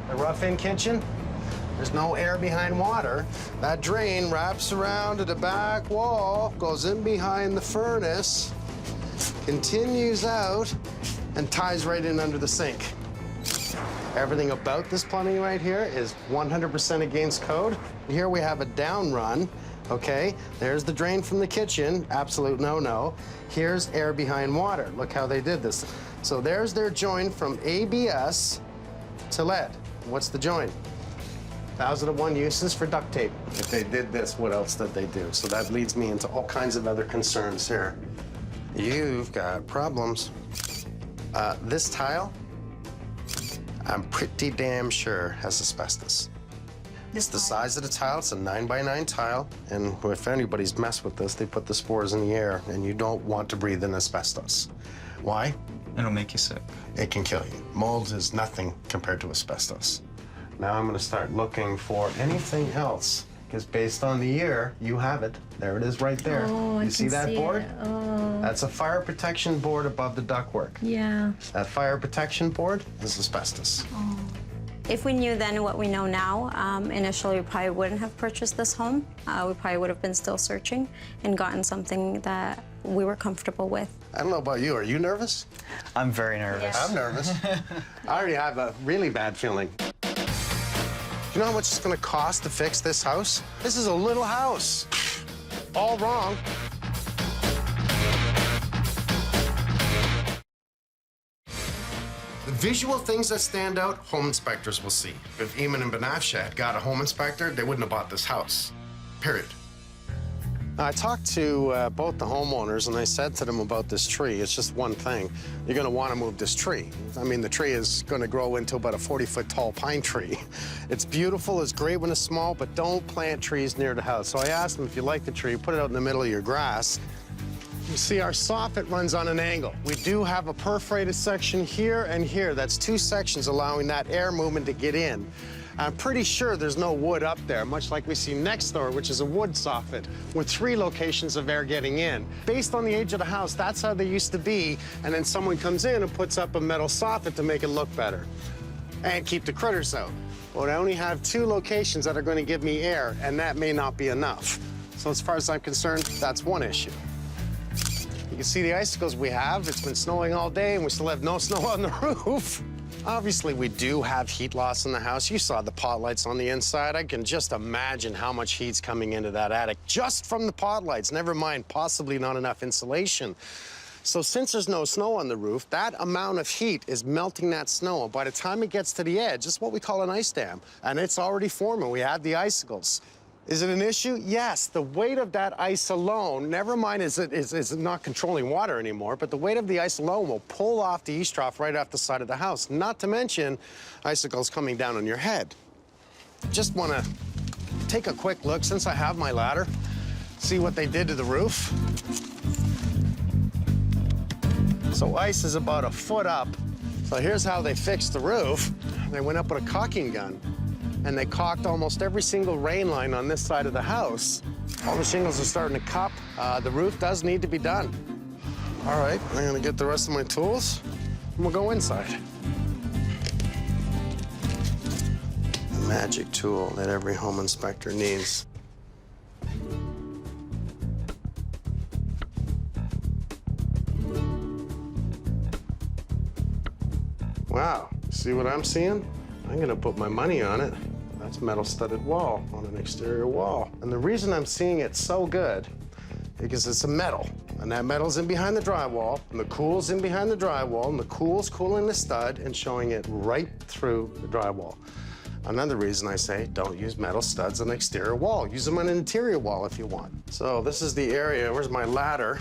The rough-in kitchen. There's no air behind water. That drain wraps around to the back wall, goes in behind the furnace, continues out, and ties right in under the sink. Everything about this plumbing right here is 100% against code. Here we have a down run, okay? There's the drain from the kitchen, absolute no-no. Here's air behind water. Look how they did this. So there's their joint from ABS to lead. What's the joint? 1,001 uses for duct tape. If they did this, what else did they do? So that leads me into all kinds of other concerns here. You've got problems. This tile, I'm pretty damn sure has asbestos. It's the size of the tile, it's a 9x9 tile, and if anybody's messed with this, they put the spores in the air, and you don't want to breathe in asbestos. Why? It'll make you sick. It can kill you. Mold is nothing compared to asbestos. Now I'm gonna start looking for anything else because based on the year, you have it. There it is right there. Oh, I you see can that see board? it. Oh. That's a fire protection board above the ductwork. Yeah. That fire protection board is asbestos. Oh. If we knew then what we know now, initially we probably wouldn't have purchased this home. We probably would have been still searching and gotten something that we were comfortable with. I don't know about you. Are you nervous? I'm very nervous. Yes. I'm nervous. I already have a really bad feeling. Do you know how much it's going to cost to fix this house? This is a little house. All wrong. The visual things that stand out, home inspectors will see. If Eamon and Benafsha had got a home inspector, they wouldn't have bought this house. Period. I talked to both the homeowners, and I said to them about this tree, it's just one thing. You're going to want to move this tree. I mean, the tree is going to grow into about a 40-foot tall pine tree. It's beautiful, it's great when it's small, but don't plant trees near the house. So I asked them, if you like the tree, put it out in the middle of your grass. You see, our soffit runs on an angle. We do have a perforated section here and here. That's 2 sections allowing that air movement to get in. I'm pretty sure there's no wood up there, much like we see next door, which is a wood soffit, with 3 locations of air getting in. Based on the age of the house, that's how they used to be, and then someone comes in and puts up a metal soffit to make it look better and keep the critters out. But I only have 2 locations that are going to give me air, and that may not be enough. So as far as I'm concerned, that's one issue. You can see the icicles we have. It's been snowing all day, and we still have no snow on the roof. Obviously, we do have heat loss in the house. You saw the pot lights on the inside. I can just imagine how much heat's coming into that attic just from the pot lights, never mind possibly not enough insulation. So since there's no snow on the roof, that amount of heat is melting that snow. And by the time it gets to the edge, it's what we call an ice dam, and it's already forming. We have the icicles. Is it an issue? Yes. The weight of that ice alone, never mind is it not controlling water anymore, but the weight of the ice alone will pull off the eaves trough right off the side of the house, not to mention icicles coming down on your head. Just want to take a quick look, since I have my ladder, see what they did to the roof. So ice is about a foot up. So here's how they fixed the roof. They went up with a caulking gun, and they caulked almost every single rain line on this side of the house. All the shingles are starting to cup. The roof does need to be done. All right, I'm gonna get the rest of my tools, and we'll go inside. The magic tool that every home inspector needs. Wow, see what I'm seeing? I'm gonna put my money on it. That's metal studded wall on an exterior wall. And the reason I'm seeing it so good, because it's a metal, and that metal's in behind the drywall, and the cool's in behind the drywall, and the cool's cooling the stud and showing it right through the drywall. Another reason I say don't use metal studs on the exterior wall. Use them on an interior wall if you want. So this is the area, where's my ladder?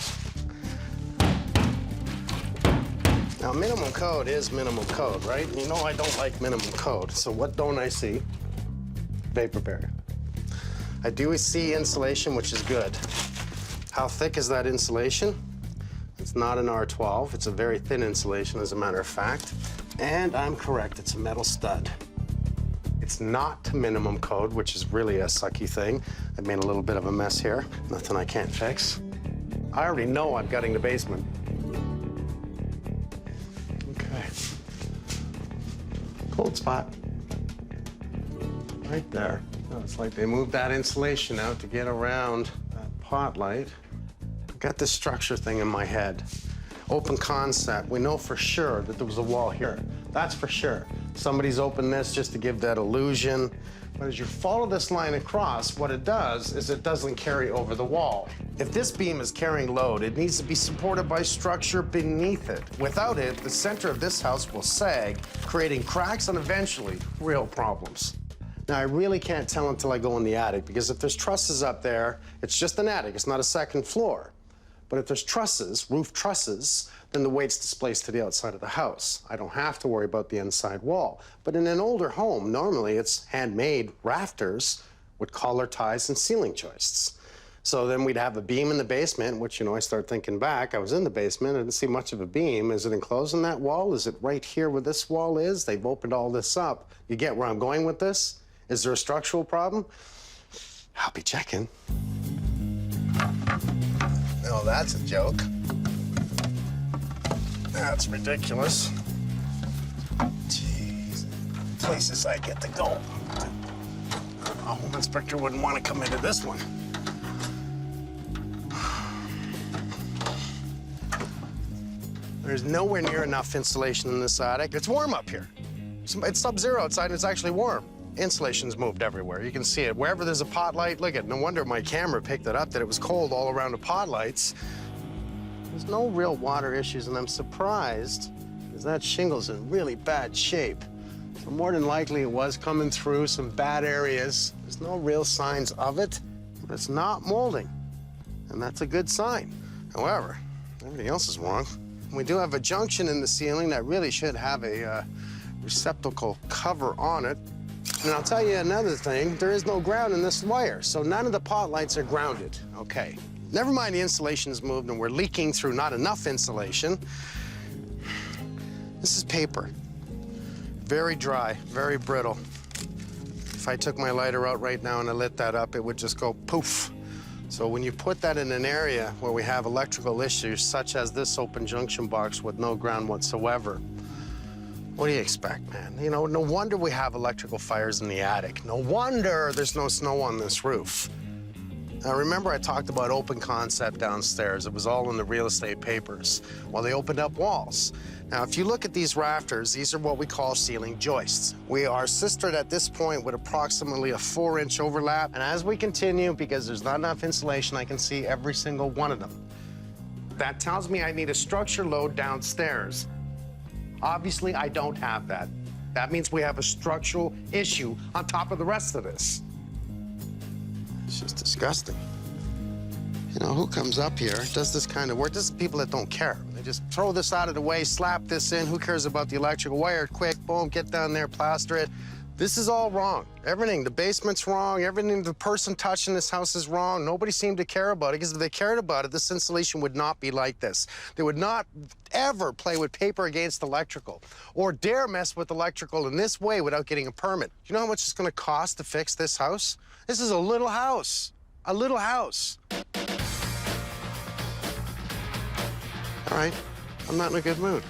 Now, minimum code is minimum code, right? You know I don't like minimum code, so what don't I see? Vapor barrier. I do see insulation, which is good. How thick is that insulation? It's not an R12. It's a very thin insulation, as a matter of fact. And I'm correct, it's a metal stud. It's not to minimum code, which is really a sucky thing. I made a little bit of a mess here. Nothing I can't fix. I already know I'm gutting the basement. Okay. Cold spot. Right there. Oh, it's like they moved that insulation out to get around that pot light. I've got this structure thing in my head. Open concept. We know for sure that there was a wall here. That's for sure. Somebody's opened this just to give that illusion. But as you follow this line across, what it does is it doesn't carry over the wall. If this beam is carrying load, it needs to be supported by structure beneath it. Without it, the center of this house will sag, creating cracks and eventually real problems. Now, I really can't tell until I go in the attic, because if there's trusses up there, it's just an attic, it's not a second floor. But if there's trusses, roof trusses, then the weight's displaced to the outside of the house. I don't have to worry about the inside wall. But in an older home, normally it's handmade rafters with collar ties and ceiling joists. So then we'd have a beam in the basement, which, you know, I start thinking back. I was in the basement, I didn't see much of a beam. Is it enclosed in that wall? Is it right here where this wall is? They've opened all this up. You get where I'm going with this? Is there a structural problem? I'll be checking. No, that's a joke. That's ridiculous. Jeez, places I get to go. A home inspector wouldn't want to come into this one. There's nowhere near enough insulation in this attic. It's warm up here. It's sub-zero outside, and it's actually warm. Insulation's moved everywhere. You can see it. Wherever there's a pot light, look at it. No wonder my camera picked it up, that it was cold all around the pot lights. There's no real water issues, and I'm surprised, because that shingle's in really bad shape. So more than likely, it was coming through some bad areas. There's no real signs of it, but it's not molding, and that's a good sign. However, everything else is wrong. We do have a junction in the ceiling that really should have a receptacle cover on it. And I'll tell you another thing, there is no ground in this wire, so none of the pot lights are grounded. Okay, never mind the insulation's moved and we're leaking through not enough insulation. This is paper. Very dry, very brittle. If I took my lighter out right now and I lit that up, it would just go poof. So when you put that in an area where we have electrical issues, such as this open junction box with no ground whatsoever, what do you expect, man? You know, no wonder we have electrical fires in the attic. No wonder there's no snow on this roof. Now, remember I talked about open concept downstairs. It was all in the real estate papers. Well, they opened up walls. Now, if you look at these rafters, these are what we call ceiling joists. We are sistered at this point with approximately a 4-inch overlap. And as we continue, because there's not enough insulation, I can see every single one of them. That tells me I need a structure load downstairs. Obviously, I don't have that. That means we have a structural issue on top of the rest of this. It's just disgusting. You know, who comes up here, does this kind of work? This is people that don't care. They just throw this out of the way, slap this in. Who cares about the electrical wire? Quick, boom, get down there, plaster it. This is all wrong. Everything, the basement's wrong. Everything, the person touching this house is wrong. Nobody seemed to care about it, because if they cared about it, this insulation would not be like this. They would not ever play with paper against electrical or dare mess with electrical in this way without getting a permit. You know how much it's gonna cost to fix this house? This is a little house, a little house. All right, I'm not in a good mood.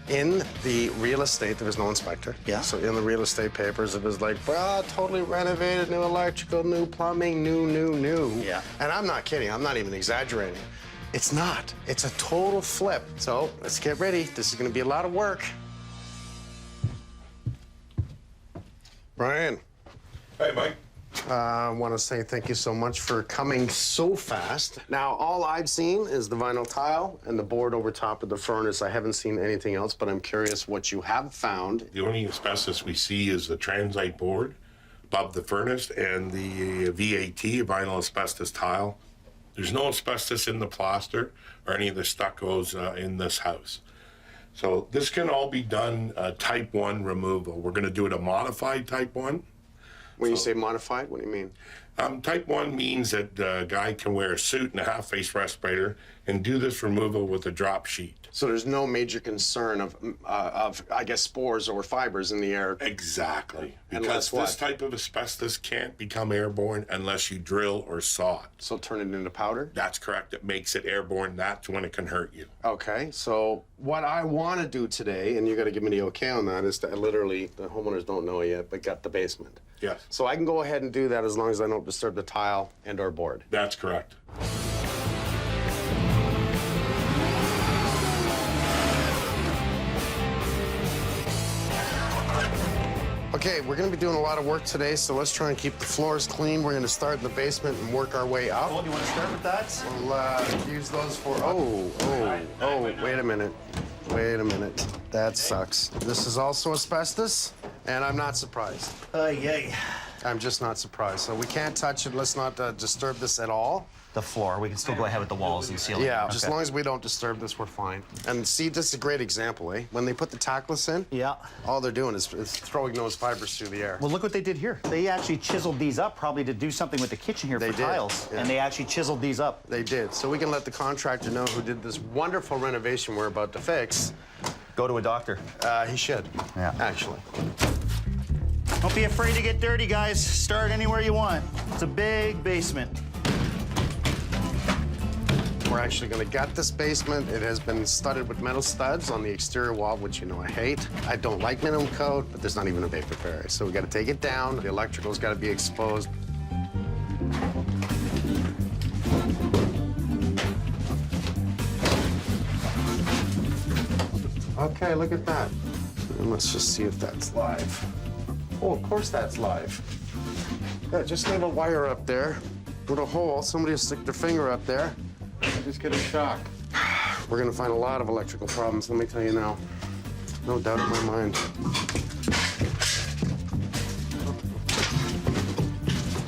In the real estate, there was no inspector. Yeah. So in the real estate papers, it was like, well, totally renovated, new electrical, new plumbing, new. Yeah. And I'm not kidding. I'm not even exaggerating. It's not. It's a total flip. So let's get ready. This is going to be a lot of work. Brian. Hey, Mike. I want to say thank you so much for coming so fast. Now, all I've seen is the vinyl tile and the board over top of the furnace. I haven't seen anything else, but I'm curious what you have found. The only asbestos we see is the transite board above the furnace and the VAT, vinyl asbestos tile. There's no asbestos in the plaster or any of the stuccos in this house. So this can all be done type 1 removal. We're going to do it a modified type 1. When you say modified, what do you mean? Type 1 means that a guy can wear a suit and a half-face respirator and do this removal with a drop sheet. So there's no major concern of I guess, spores or fibers in the air? Exactly. Unless Because what? this type of asbestos can't become airborne unless you drill or saw it. So turn it into powder? That's correct. It makes it airborne. That's when it can hurt you. Okay, so what I want to do today, and you got to give me the okay on that, is to literally, the homeowners don't know yet, but gut the basement. Yes. So I can go ahead and do that as long as I don't disturb the tile and or board. That's correct. Okay, we're going to be doing a lot of work today, so let's try and keep the floors clean. We're going to start in the basement and work our way up. Oh, you want to start with that? We'll use those for... Oh, wait a minute. Wait a minute. That sucks. This is also asbestos, and I'm not surprised. Yay. I'm just not surprised. So we can't touch it. Let's not disturb this at all. The floor, we can still go ahead with the walls and ceiling. Yeah, just as long as we don't disturb this, we're fine. And see, this is a great example, eh? When they put the tackless in, all they're doing is throwing those fibers through the air. Well, look what they did here. They actually chiseled these up probably to do something with the kitchen here for tiles. Yeah. And they actually chiseled these up. They did. So we can let the contractor know who did this wonderful renovation we're about to fix. Go to a doctor. He should. Yeah. Actually. Don't be afraid to get dirty, guys. Start anywhere you want. It's a big basement. We're actually gonna gut this basement. It has been studded with metal studs on the exterior wall, which you know I hate. I don't like minimum code, but there's not even a vapor barrier. So we gotta take it down. The electrical's gotta be exposed. Okay, look at that. And let's just see if that's live. Oh, of course that's live. Yeah, just leave a wire up there with a hole. Somebody will stick their finger up there. Just get a shock. We're gonna find a lot of electrical problems, let me tell you now. No doubt in my mind.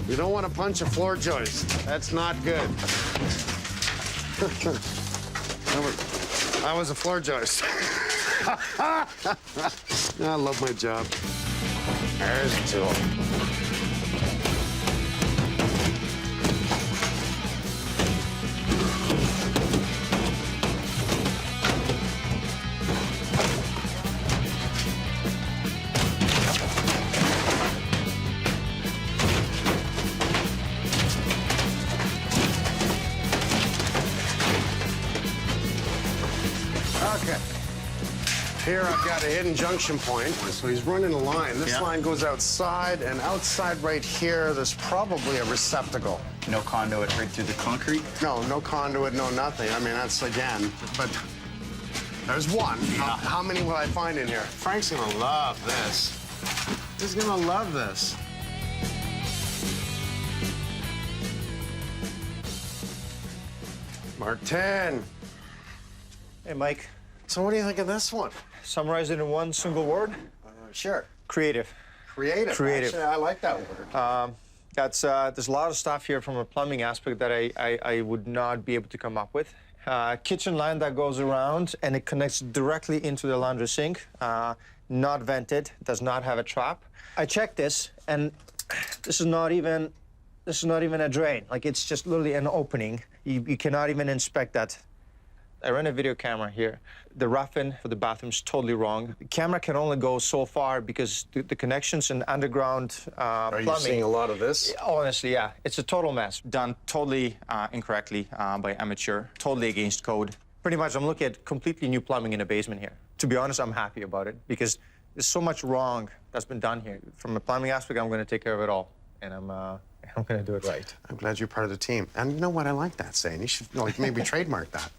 You don't want to punch a floor joist. That's not good. That was a floor joist. I love my job. There's a tool. Okay. Here I've got a hidden junction point. So he's running a line. This line goes outside, and outside right here, there's probably a receptacle. No conduit right through the concrete? No, no conduit, no nothing. I mean, that's again, but there's one. How many will I find in here? Frank's gonna love this. He's gonna love this. Martin. Hey, Mike. So what do you think of this one? Summarize it in one single word? Sure. Creative. Creative. Creative. Actually, I like that word. There's a lot of stuff here from a plumbing aspect that I would not be able to come up with. Kitchen line that goes around and it connects directly into the laundry sink. Not vented, does not have a trap. I checked this, and this is not even a drain. Like, it's just literally an opening. You cannot even inspect that. I ran a video camera here. The rough-in for the bathroom's totally wrong. The camera can only go so far because the connections and underground plumbing. Are you seeing a lot of this? Honestly, yeah. It's a total mess. Done totally incorrectly by amateur, totally against code. Pretty much, I'm looking at completely new plumbing in the basement here. To be honest, I'm happy about it because there's so much wrong that's been done here. From a plumbing aspect, I'm going to take care of it all, and I'm going to do it right. I'm glad you're part of the team. And you know what? I like that saying. You should like maybe trademark that.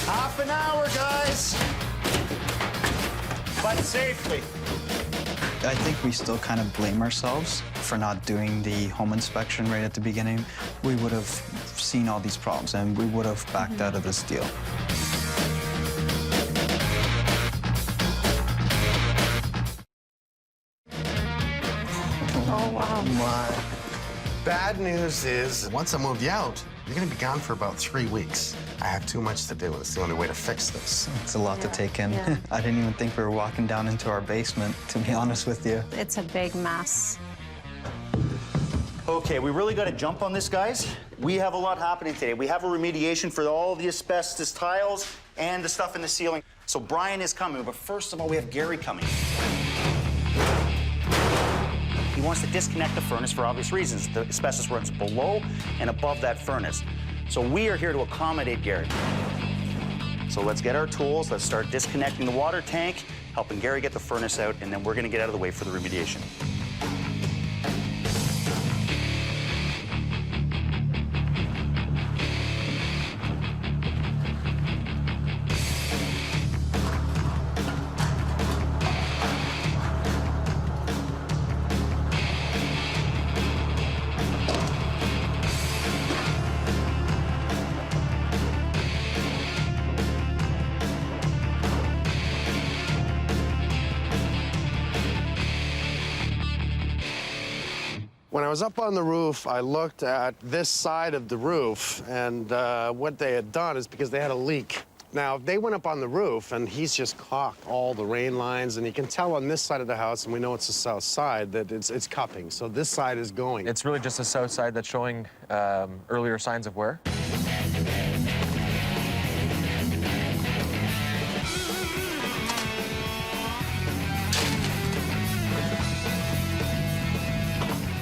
Half an hour, guys. But safely. I think we still kind of blame ourselves for not doing the home inspection right at the beginning. We would have seen all these problems and we would have backed out of this deal. Oh, wow. My bad news is, once I move you out, you're gonna be gone for about 3 weeks. I have too much to do. It's the only way to fix this. It's a lot to take in. I didn't even think we were walking down into our basement, to be honest with you. It's a big mess. Okay, we really got to jump on this, guys. We have a lot happening today. We have a remediation for all the asbestos tiles and the stuff in the ceiling. So Brian is coming, but first of all, we have Gary coming. He wants to disconnect the furnace for obvious reasons. The asbestos runs below and above that furnace. So we are here to accommodate Gary. So let's get our tools, let's start disconnecting the water tank, helping Gary get the furnace out, and then we're gonna get out of the way for the remediation. When I was up on the roof, I looked at this side of the roof, and what they had done is because they had a leak. Now, they went up on the roof, and he's just caulked all the rain lines, and you can tell on this side of the house, and we know it's the south side, that it's cupping. So this side is going. It's really just the south side that's showing earlier signs of wear.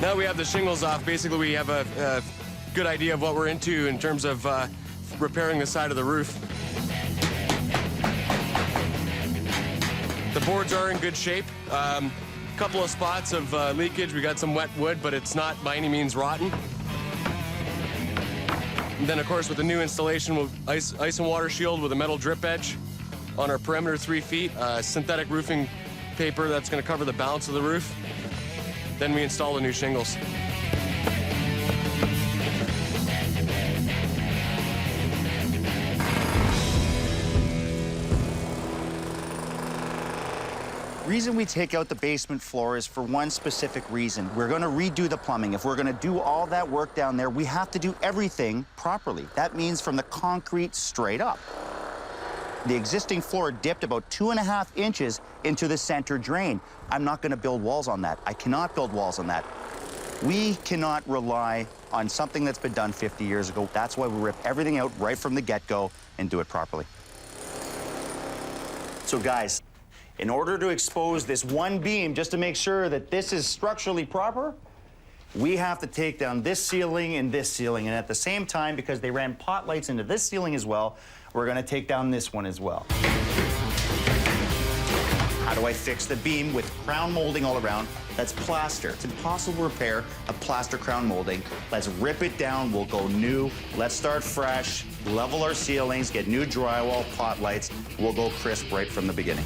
Now we have the shingles off, basically we have a good idea of what we're into in terms of repairing the side of the roof. The boards are in good shape. Couple of spots of leakage. We got some wet wood, but it's not by any means rotten. And then, of course, with the new installation, we'll ice and water shield with a metal drip edge on our perimeter 3 feet, synthetic roofing paper that's going to cover the balance of the roof. Then we install the new shingles. Reason we take out the basement floor is for one specific reason. We're going to redo the plumbing. If we're going to do all that work down there, we have to do everything properly. That means from the concrete straight up. The existing floor dipped about 2.5 inches into the center drain. I'm not going to build walls on that. I cannot build walls on that. We cannot rely on something that's been done 50 years ago. That's why we rip everything out right from the get-go and do it properly. So guys, in order to expose this one beam, just to make sure that this is structurally proper, we have to take down this ceiling and this ceiling. And at the same time, because they ran pot lights into this ceiling as well, we're gonna take down this one as well. How do I fix the beam with crown molding all around? That's plaster. It's impossible to repair a plaster crown molding. Let's rip it down, we'll go new. Let's start fresh, level our ceilings, get new drywall, pot lights. We'll go crisp right from the beginning.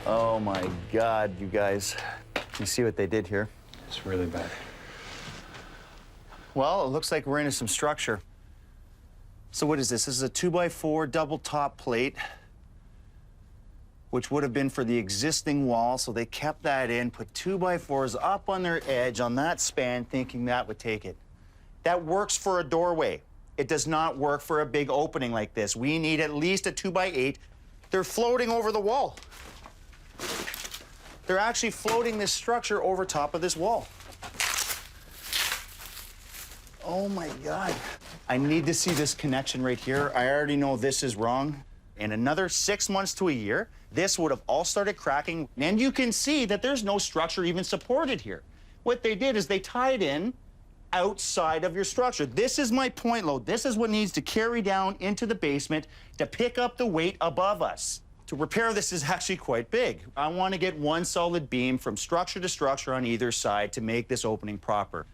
Oh my God, you guys. You see what they did here? It's really bad. Well, it looks like we're into some structure. So what is this? This is a 2x4 double top plate, which would have been for the existing wall. So they kept that in, put 2x4s up on their edge on that span, thinking that would take it. That works for a doorway. It does not work for a big opening like this. We need at least a 2x8. They're floating over the wall. They're actually floating this structure over top of this wall. Oh my God. I need to see this connection right here. I already know this is wrong. In another 6 months to a year, this would have all started cracking. And you can see that there's no structure even supported here. What they did is they tied in outside of your structure. This is my point load. This is what needs to carry down into the basement to pick up the weight above us. To repair this is actually quite big. I want to get one solid beam from structure to structure on either side to make this opening proper.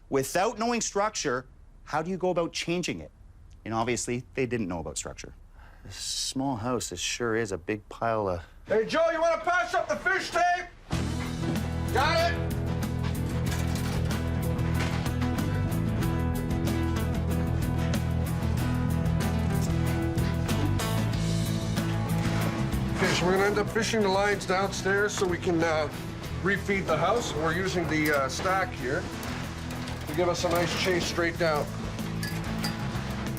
Without knowing structure, how do you go about changing it? And obviously, they didn't know about structure. This small house, this sure is a big pile of... Hey, Joe, you want to pass up the fish tape? Got it? Okay, so we're gonna end up fishing the lines downstairs so we can refeed the house. We're using the stack here to give us a nice chase straight down.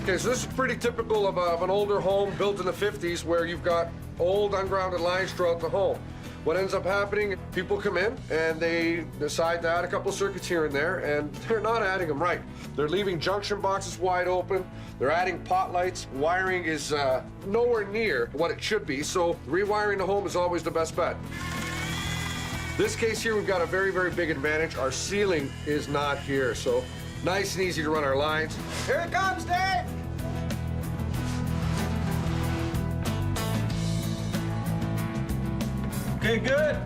Okay, so this is pretty typical of an older home built in the 50s where you've got old ungrounded lines throughout the home. What ends up happening, people come in and they decide to add a couple of circuits here and there, and they're not adding them right. They're leaving junction boxes wide open. They're adding pot lights. Wiring is nowhere near what it should be, so rewiring the home is always the best bet. This case here, we've got a very, very big advantage. Our ceiling is not here, so nice and easy to run our lines. Here it comes, Dave! Okay, good.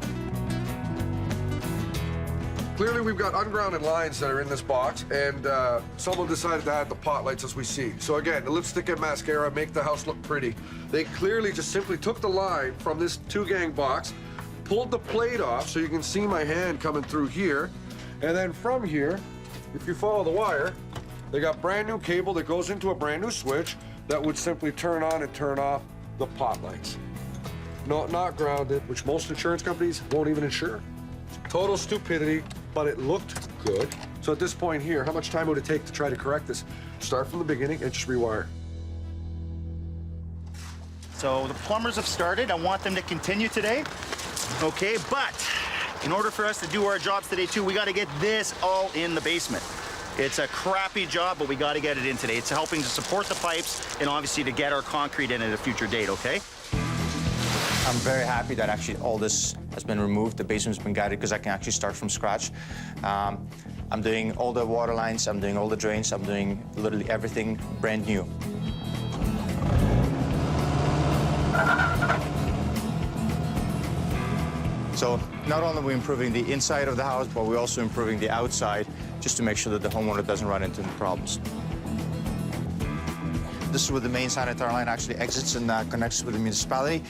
Clearly, we've got ungrounded lines that are in this box, and someone decided to add the pot lights as we see. So again, the lipstick and mascara make the house look pretty. They clearly just simply took the line from this 2-gang box, pulled the plate off so you can see my hand coming through here, and then from here, if you follow the wire, they got brand new cable that goes into a brand new switch that would simply turn on and turn off the pot lights. No, not grounded, which most insurance companies won't even insure. Total stupidity, but it looked good. So at this point here, how much time would it take to try to correct this? Start from the beginning and just rewire. So the plumbers have started. I want them to continue today. Okay, but in order for us to do our jobs today too, we got to get this all in the basement. It's a crappy job, but we got to get it in today. It's helping to support the pipes and obviously to get our concrete in at a future date, okay? I'm very happy that actually all this has been removed. The basement's been gutted because I can actually start from scratch. I'm doing all the water lines, I'm doing all the drains, I'm doing literally everything brand new. So not only are we improving the inside of the house, but we're also improving the outside just to make sure that the homeowner doesn't run into any problems. This is where the main sanitary line actually exits and connects with the municipality.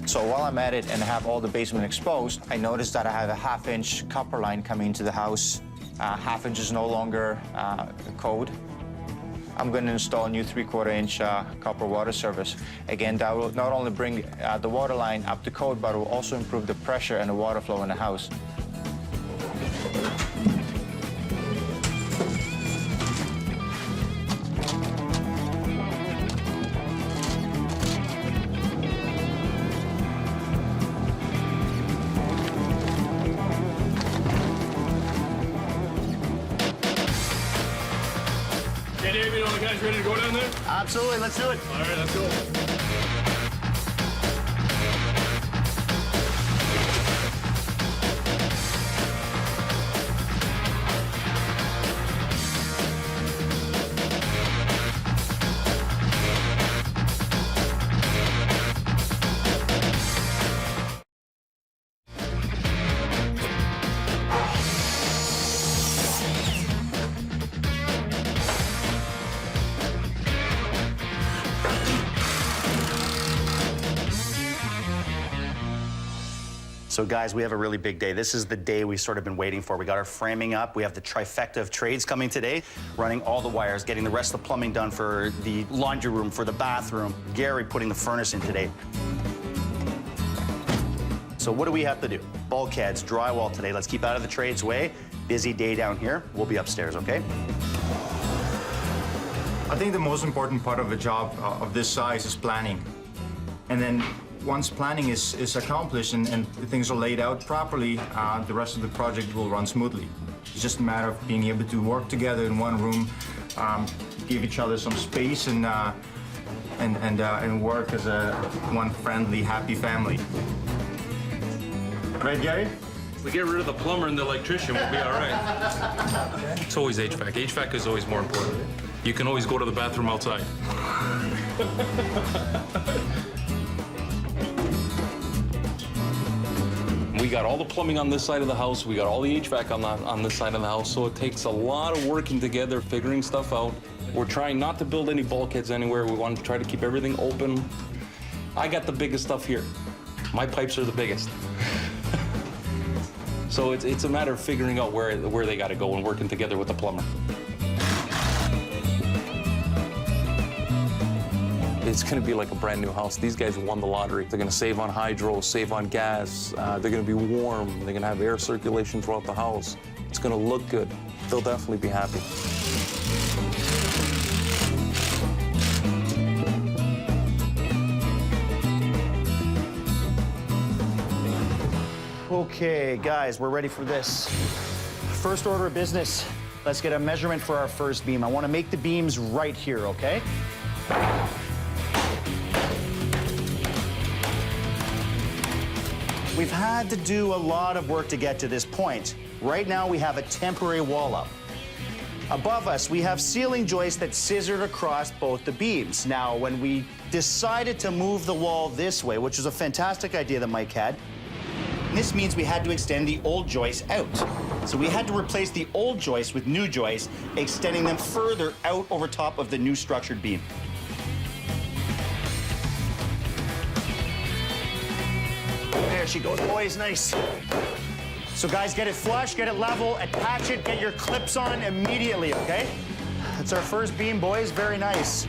So while I'm at it and have all the basement exposed, I noticed that I have a half-inch copper line coming into the house. Half inch is no longer code. I'm going to install a new 3/4-inch copper water service. Again, that will not only bring the water line up to code, but it will also improve the pressure and the water flow in the house. Hey, David, all the guys ready to go down there? Absolutely, let's do it. All right, let's go. So guys, we have a really big day. This is the day we sort of been waiting for. We got our framing up. We have the trifecta of trades coming today, running all the wires, getting the rest of the plumbing done for the laundry room, for the bathroom. Gary putting the furnace in today. So what do we have to do? Bulkheads, drywall today. Let's keep out of the trades way. Busy day down here. We'll be upstairs, okay? I think the most important part of a job of this size is planning. And then once planning is accomplished and things are laid out properly, the rest of the project will run smoothly. It's just a matter of being able to work together in one room, give each other some space, and work as one friendly, happy family. Right, Gary? If we get rid of the plumber and the electrician, we'll be all right. It's always HVAC. HVAC is always more important. You can always go to the bathroom outside. We got all the plumbing on this side of the house. We got all the HVAC on this side of the house. So it takes a lot of working together, figuring stuff out. We're trying not to build any bulkheads anywhere. We want to try to keep everything open. I got the biggest stuff here. My pipes are the biggest. So it's a matter of figuring out where they got to go and working together with the plumber. It's going to be like a brand new house. These guys won the lottery. They're going to save on hydro, save on gas. They're going to be warm. They're going to have air circulation throughout the house. It's going to look good. They'll definitely be happy. Okay, guys, we're ready for this. First order of business, let's get a measurement for our first beam. I want to make the beams right here, okay? We've had to do a lot of work to get to this point. Right now, we have a temporary wall up. Above us, we have ceiling joists that scissored across both the beams. Now, when we decided to move the wall this way, which was a fantastic idea that Mike had, this means we had to extend the old joists out. So we had to replace the old joists with new joists, extending them further out over top of the new structured beam. There she goes, boys, nice. So guys, get it flush, get it level, attach it, get your clips on immediately, okay? That's our first beam, boys, very nice.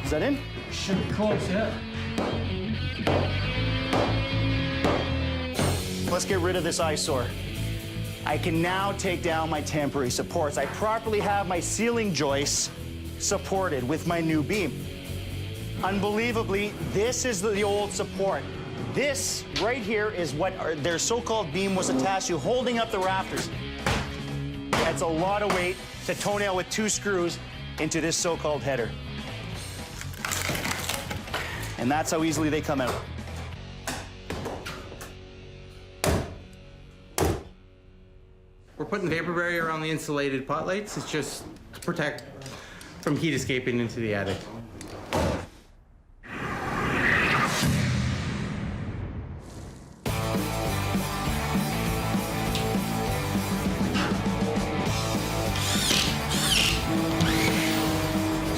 Is that in? Should be close, yeah. Let's get rid of this eyesore. I can now take down my temporary supports. I properly have my ceiling joists supported with my new beam. Unbelievably, this is the old support. This right here is what their so-called beam was attached to, holding up the rafters. That's a lot of weight to toenail with 2 screws into this so-called header. And that's how easily they come out. We're putting vapor barrier around the insulated pot lights. It's just to protect from heat escaping into the attic.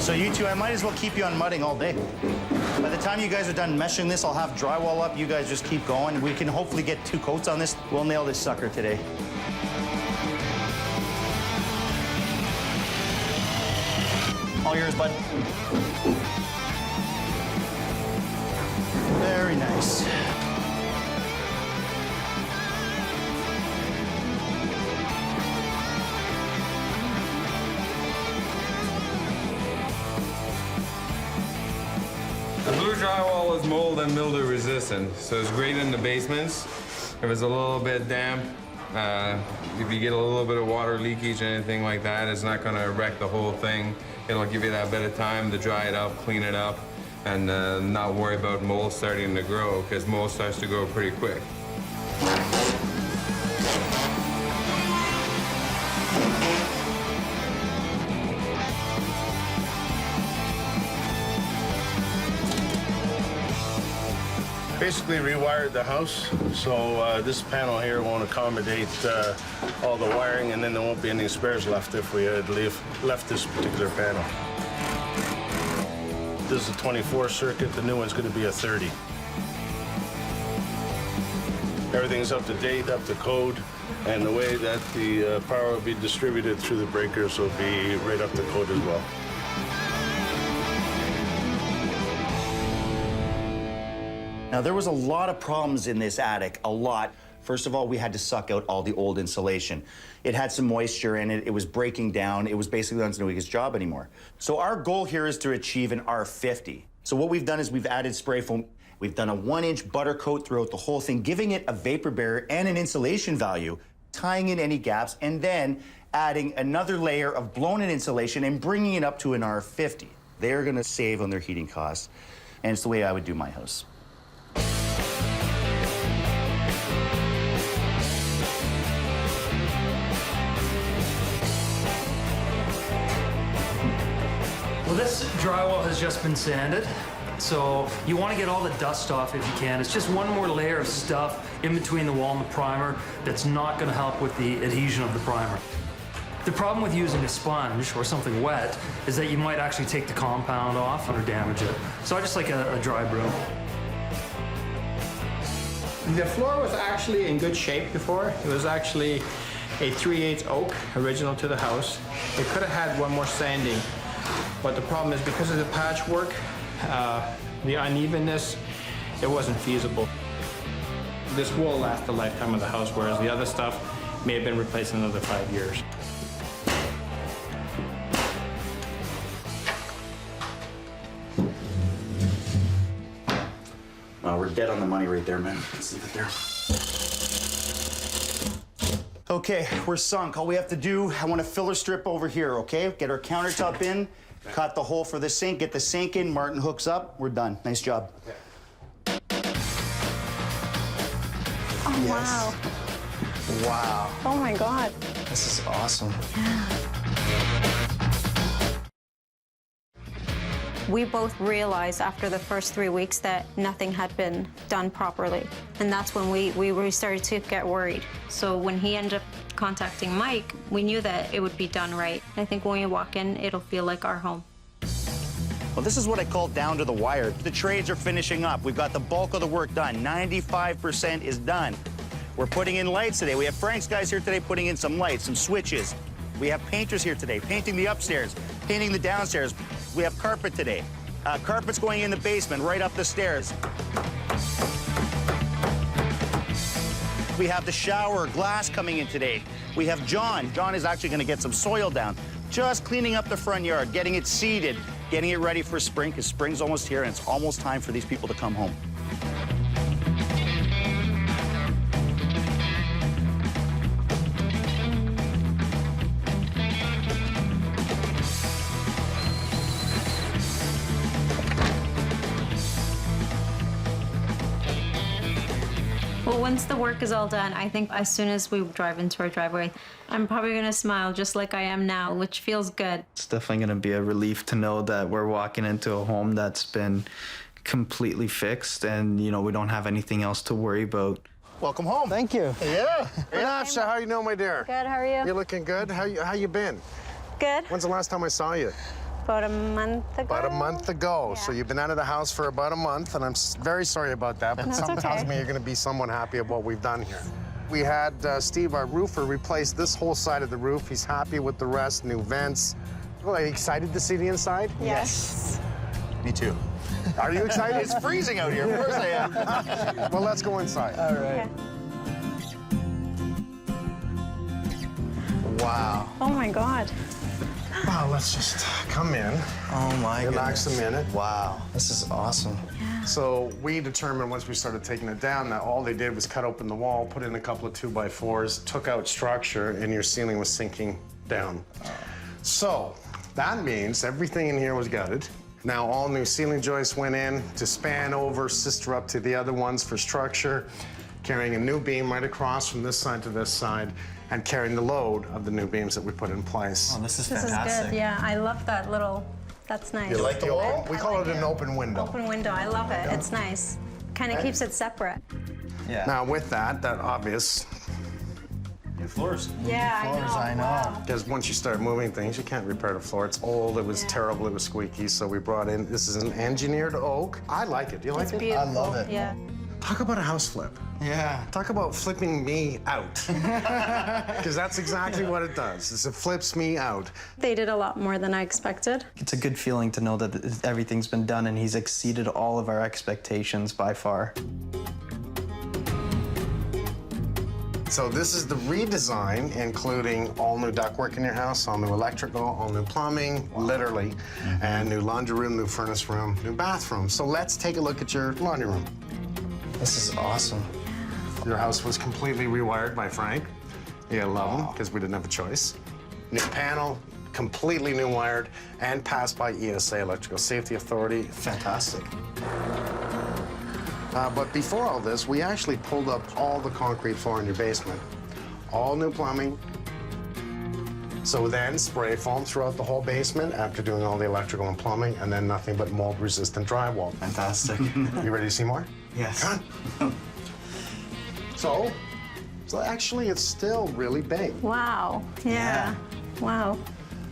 So you two, I might as well keep you on mudding all day. By the time you guys are done meshing this, I'll have drywall up. You guys just keep going. We can hopefully get 2 coats on this. We'll nail this sucker today. All yours, bud. Very nice. The blue drywall is mold and mildew resistant, so it's great in the basements. If it's a little bit damp, if you get a little bit of water leakage or anything like that, it's not going to wreck the whole thing. It'll give you that bit of time to dry it up, clean it up, and not worry about mold starting to grow, because mold starts to grow pretty quick. Basically rewired the house, so this panel here won't accommodate all the wiring, and then there won't be any spares left if we had left this particular panel. This is a 24 circuit, the new one's going to be a 30. Everything's up to date, up to code, and the way that the power will be distributed through the breakers will be right up to code as well. Now, there was a lot of problems in this attic, a lot. First of all, we had to suck out all the old insulation. It had some moisture in it. It was breaking down. It was basically not doing its job anymore. So our goal here is to achieve an R50. So what we've done is we've added spray foam. We've done a 1-inch butter coat throughout the whole thing, giving it a vapor barrier and an insulation value, tying in any gaps, and then adding another layer of blown-in insulation and bringing it up to an R50. They're gonna save on their heating costs, and it's the way I would do my house. Well, this drywall has just been sanded, so you want to get all the dust off if you can. It's just one more layer of stuff in between the wall and the primer that's not going to help with the adhesion of the primer. The problem with using a sponge or something wet is that you might actually take the compound off or damage it. So I just like a dry broom. The floor was actually in good shape before. It was actually a 3/8 oak, original to the house. It could have had one more sanding, but the problem is because of the patchwork, the unevenness, it wasn't feasible. This will last the lifetime of the house, whereas the other stuff may have been replaced in another 5 years. We're dead on the money right there, man. Let's leave it there. Okay, we're sunk. All we have to do, I want a filler strip over here, okay? Get our countertop in, cut the hole for the sink, get the sink in, Martin hooks up, we're done. Nice job. Oh, wow. Wow. Oh, my God. This is awesome. We both realized after the first 3 weeks that nothing had been done properly. And that's when we really started to get worried. So when he ended up contacting Mike, we knew that it would be done right. I think when we walk in, it'll feel like our home. Well, this is what I call down to the wire. The trades are finishing up. We've got the bulk of the work done. 95% is done. We're putting in lights today. We have Frank's guys here today putting in some lights, some switches. We have painters here today, painting the upstairs, painting the downstairs. We have carpet today. Carpet's going in the basement, right up the stairs. We have the shower, glass coming in today. We have John. John is actually going to get some soil down. Just cleaning up the front yard, getting it seeded, getting it ready for spring, because spring's almost here and it's almost time for these people to come home. Well, once the work is all done, I think as soon as we drive into our driveway, I'm probably gonna smile just like I am now, which feels good. It's definitely going to be a relief to know that we're walking into a home that's been completely fixed and, you know, we don't have anything else to worry about. Welcome home. Thank you. Yeah. Hey, Nafsha, how you doing, my dear? Good, how are you? You're looking good. How you been? Good. When's the last time I saw you? About a month ago. About a month ago. So you've been out of the house for about a month, and I'm very sorry about that, but That's something tells okay. me you're going to be somewhat happy at what we've done here. We had Steve, our roofer, replace this whole side of the roof. He's happy with the rest, new vents. Well, are you excited to see the inside? Yes. Me too. Are you excited? It's freezing out here. Of course I am. Well, let's go inside. All right. Wow. Oh my God. Wow, let's just come in. Oh my Relax a minute. Wow, this is awesome. So we determined once we started taking it down that all they did was cut open the wall, put in a couple of 2x4s, took out structure, and your ceiling was sinking down. So that means everything in here was gutted. Now all new ceiling joists went in to span over, sister up to the other ones for structure, carrying a new beam right across from this side to this side, and carrying the load of the new beams that we put in place. Oh, this is This is good, yeah. I love that little, that's nice. You like the open? We call it an open window. Open window, I love it. It's nice. Kind of keeps it separate. Yeah. Now with that obvious, New floors. Yeah, I know. Wow. because once you start moving things, you can't repair the floor. It's old, it was terrible, it was squeaky, so we brought in, this is an engineered oak. I like it. Do you like It's it? beautiful. I love it. Yeah. Talk about a house flip. Yeah. Talk about flipping me out. Because that's exactly what it does, is it flips me out. They did a lot more than I expected. It's a good feeling to know that everything's been done and he's exceeded all of our expectations by far. So this is the redesign, including all new ductwork in your house, all new electrical, all new plumbing, literally, and new laundry room, new furnace room, new bathroom. So let's take a look at your laundry room. This is awesome. Your house was completely rewired by Frank. You gotta love him, because we didn't have a choice. New panel, completely new wired, and passed by ESA, Electrical Safety Authority. Fantastic. But before all this, we actually pulled up all the concrete floor in your basement. All new plumbing. So then spray foam throughout the whole basement after doing all the electrical and plumbing, and then nothing but mold-resistant drywall. Fantastic. You ready to see more? Yes. Come on. So actually, it's still really big. Wow. Yeah. Wow.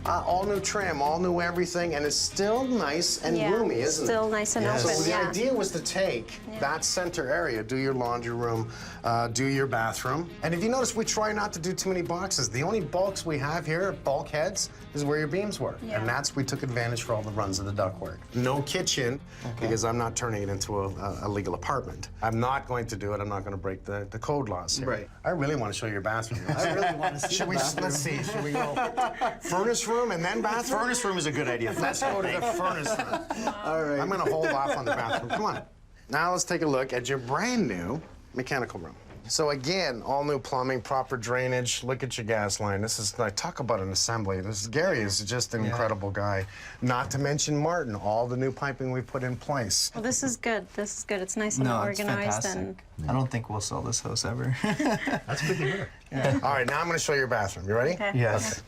All new trim, all new everything, and it's still nice and roomy, isn't it? Still nice and open, So the yeah. idea was to take that center area, do your laundry room, do your bathroom. And if you notice, we try not to do too many boxes. The only bulks we have here, bulkheads, is where your beams were. Yeah. And that's, we took advantage for all the runs of the ductwork. No kitchen, because I'm not turning it into a legal apartment. I'm not going to do it. I'm not going to break the code laws here. Right. I really want to show your bathroom. I really want to see the bathroom. Let's see, should we go furnace room and then bathroom? Furnace room is a good idea. Let's go to the furnace room. All right. I'm gonna hold off on the bathroom. Come on. Now let's take a look at your brand new mechanical room. So again, all new plumbing, proper drainage. Look at your gas line. This is, I talk about an assembly. Gary is just an incredible guy. Not to mention Martin, all the new piping we put in place. Well, this is good. This is good. It's nice and No, it's organized fantastic. and I don't think we'll sell this house ever. That's good to hear. All right, now I'm gonna show you your bathroom. You ready? Okay. Yes.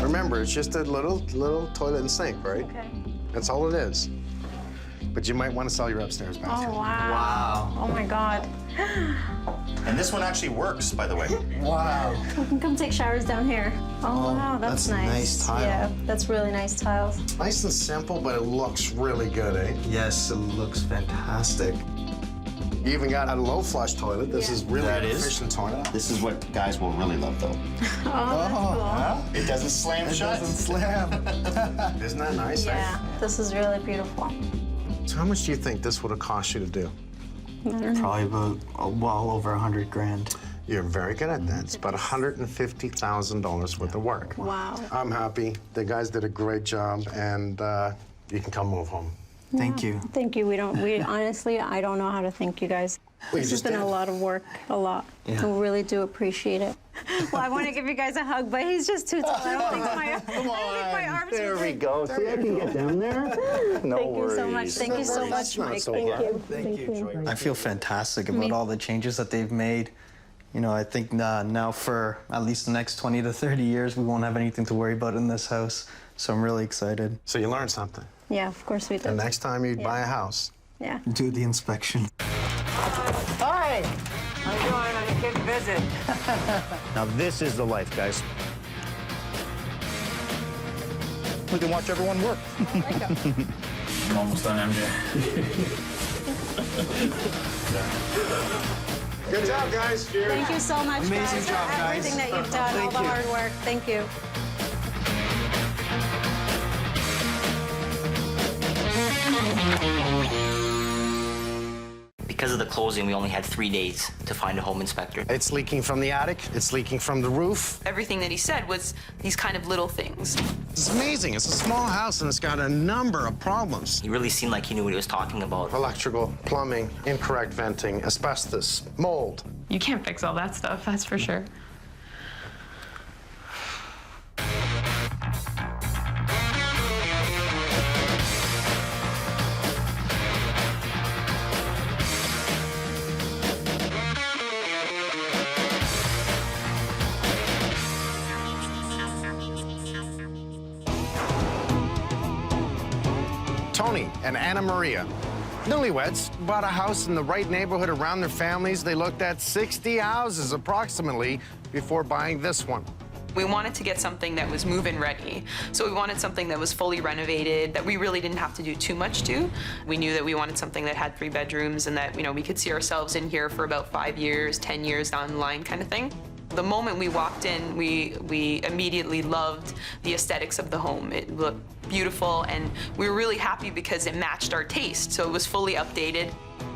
Remember, it's just a little toilet and sink, right? Okay. That's all it is. But you might want to sell your upstairs Oh, bathroom. wow. Oh, my God. And this one actually works, by the way. Wow. We can come take showers down here. Oh, wow, that's nice. nice tile. Yeah, that's really nice tiles. Nice and simple, but it looks really good, eh? Yes, it looks fantastic. You even got a low flush toilet. This is really an efficient toilet. This is what guys will really love, though. Oh, It doesn't slam It shut. doesn't slam. Isn't that nice? that's cool. Yeah, this is really beautiful. So how much do you think this would have cost you to do? Probably about well over 100 grand. You're very good at that. It's about $150,000 worth of work. Wow. I'm happy. The guys did a great job, and you can come move home. Thank you. Thank you. We honestly, I don't know how to thank you guys. Well, you This has just been did. a lot of work, a lot. Yeah. We really do appreciate it. Well, I want to give you guys a hug, but he's just too tall. I don't think my arms There would we reach. go. See, I can get down there. No Thank you so much. worries. Thank you so much, Mike. Thank you. I feel fantastic about all the changes that they've made. You know, I think now for at least the next 20 to 30 years, we won't have anything to worry about in this house. So I'm really excited. So you learned something. Yeah, of course we did. The next time you buy a house, Yeah. Do the inspection. Hi. How you doing on a kid visit? Now this is the life, guys. We can watch everyone work. I'm almost done, MJ. good job, guys. Thank you so much, Amazing guys, job, for guys. everything that you've done, all Thank the you. hard work. Thank you. Because of the closing, we only had 3 days to find a home inspector. It's leaking from the attic. It's leaking from the roof. Everything that he said was these kind of little things. It's amazing. It's a small house, and it's got a number of problems. He really seemed like he knew what he was talking about. Electrical, plumbing, incorrect venting, asbestos, mold. You can't fix all that stuff, that's for sure. Tony and Anna Maria, newlyweds, bought a house in the right neighborhood around their families. They looked at 60 houses approximately before buying this one. We wanted to get something that was move-in ready. So we wanted something that was fully renovated, that we really didn't have to do too much to. We knew that we wanted something that had 3 bedrooms and that, you know, we could see ourselves in here for about 5 years, 10 years down the line kind of thing. The moment we walked in, we immediately loved the aesthetics of the home. It looked beautiful, and we were really happy because it matched our taste, so it was fully updated.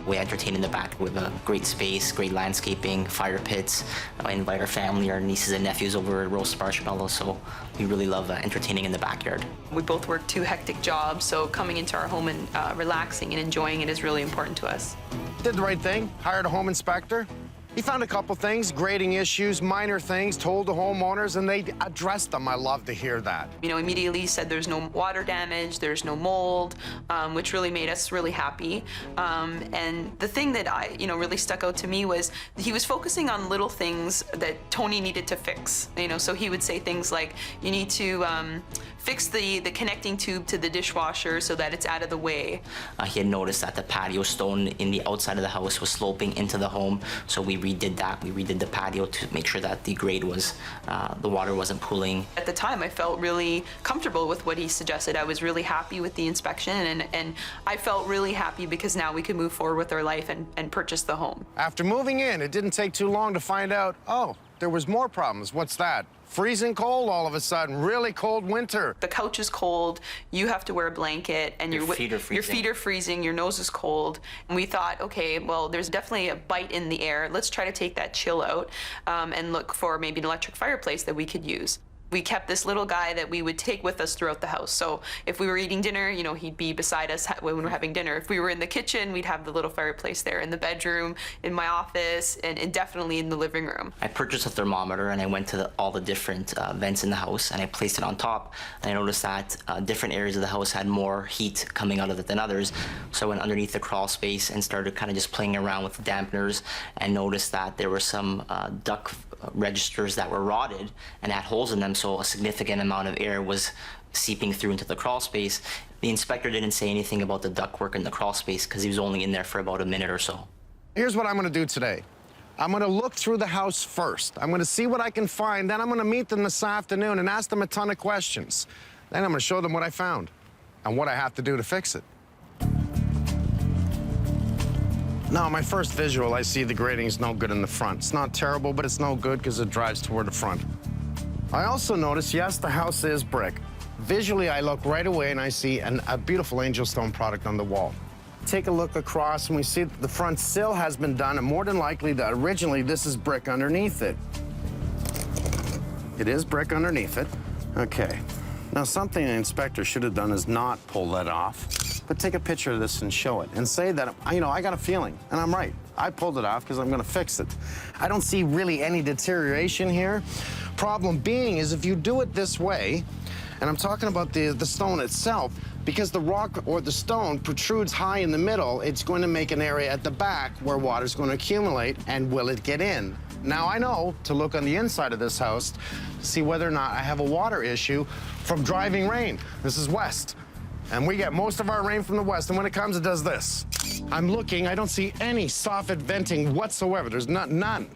We entertain in the back with a great space, great landscaping, fire pits. I invite our family, our nieces and nephews over to roast marshmallows, so we really love entertaining in the backyard. We both work 2 hectic jobs, so coming into our home and relaxing and enjoying it is really important to us. Did the right thing, hired a home inspector. He found a couple things, grading issues, minor things, told the homeowners, and they addressed them. I love to hear that. You know, immediately said there's no water damage, there's no mold, which really made us really happy. And the thing that really stuck out to me was he was focusing on little things that Tony needed to fix. You know, so he would say things like, you need to fix the connecting tube to the dishwasher so that it's out of the way. He had noticed that the patio stone in the outside of the house was sloping into the home, so we redid that. We redid the patio to make sure that the grade was, the water wasn't pooling. At the time, I felt really comfortable with what he suggested. I was really happy with the inspection, and I felt really happy because now we could move forward with our life and purchase the home. After moving in, it didn't take too long to find out, oh, there was more problems. What's that? Freezing cold all of a sudden, really cold winter. The couch is cold, you have to wear a blanket, and Your feet are freezing. Your feet are freezing, your nose is cold. And we thought, okay, well, there's definitely a bite in the air. Let's try to take that chill out and look for maybe an electric fireplace that we could use. We kept this little guy that we would take with us throughout the house. So if we were eating dinner, you know, he'd be beside us when we were having dinner. If we were in the kitchen, we'd have the little fireplace there in the bedroom, in my office, and definitely in the living room. I purchased a thermometer and I went to all the different vents in the house and I placed it on top. And I noticed that different areas of the house had more heat coming out of it than others. So I went underneath the crawl space and started kind of just playing around with the dampeners and noticed that there were some duct registers that were rotted and had holes in them, so a significant amount of air was seeping through into the crawl space. The inspector didn't say anything about the ductwork in the crawl space because he was only in there for about a minute or so. Here's what I'm gonna do today. I'm gonna look through the house first. I'm gonna see what I can find, then I'm gonna meet them this afternoon and ask them a ton of questions. Then I'm gonna show them what I found and what I have to do to fix it. Now, my first visual, I see the grading's no good in the front. It's not terrible, but it's no good because it drives toward the front. I also notice, yes, the house is brick. Visually, I look right away and I see a beautiful angel stone product on the wall. Take a look across and we see that the front sill has been done, and more than likely that originally this is brick underneath it. It is brick underneath it. Okay. Now, something an inspector should have done is not pull that off. but take a picture of this and show it and say that, you know, I got a feeling, and I'm right. I pulled it off because I'm gonna fix it. I don't see really any deterioration here. Problem being is if you do it this way, and I'm talking about the stone itself, because the rock or the stone protrudes high in the middle, it's going to make an area at the back where water's going to accumulate, and will it get in? Now I know to look on the inside of this house to see whether or not I have a water issue from driving rain. This is west, and we get most of our rain from the west, and when it comes, it does this. I'm looking, I don't see any soffit venting whatsoever. There's none.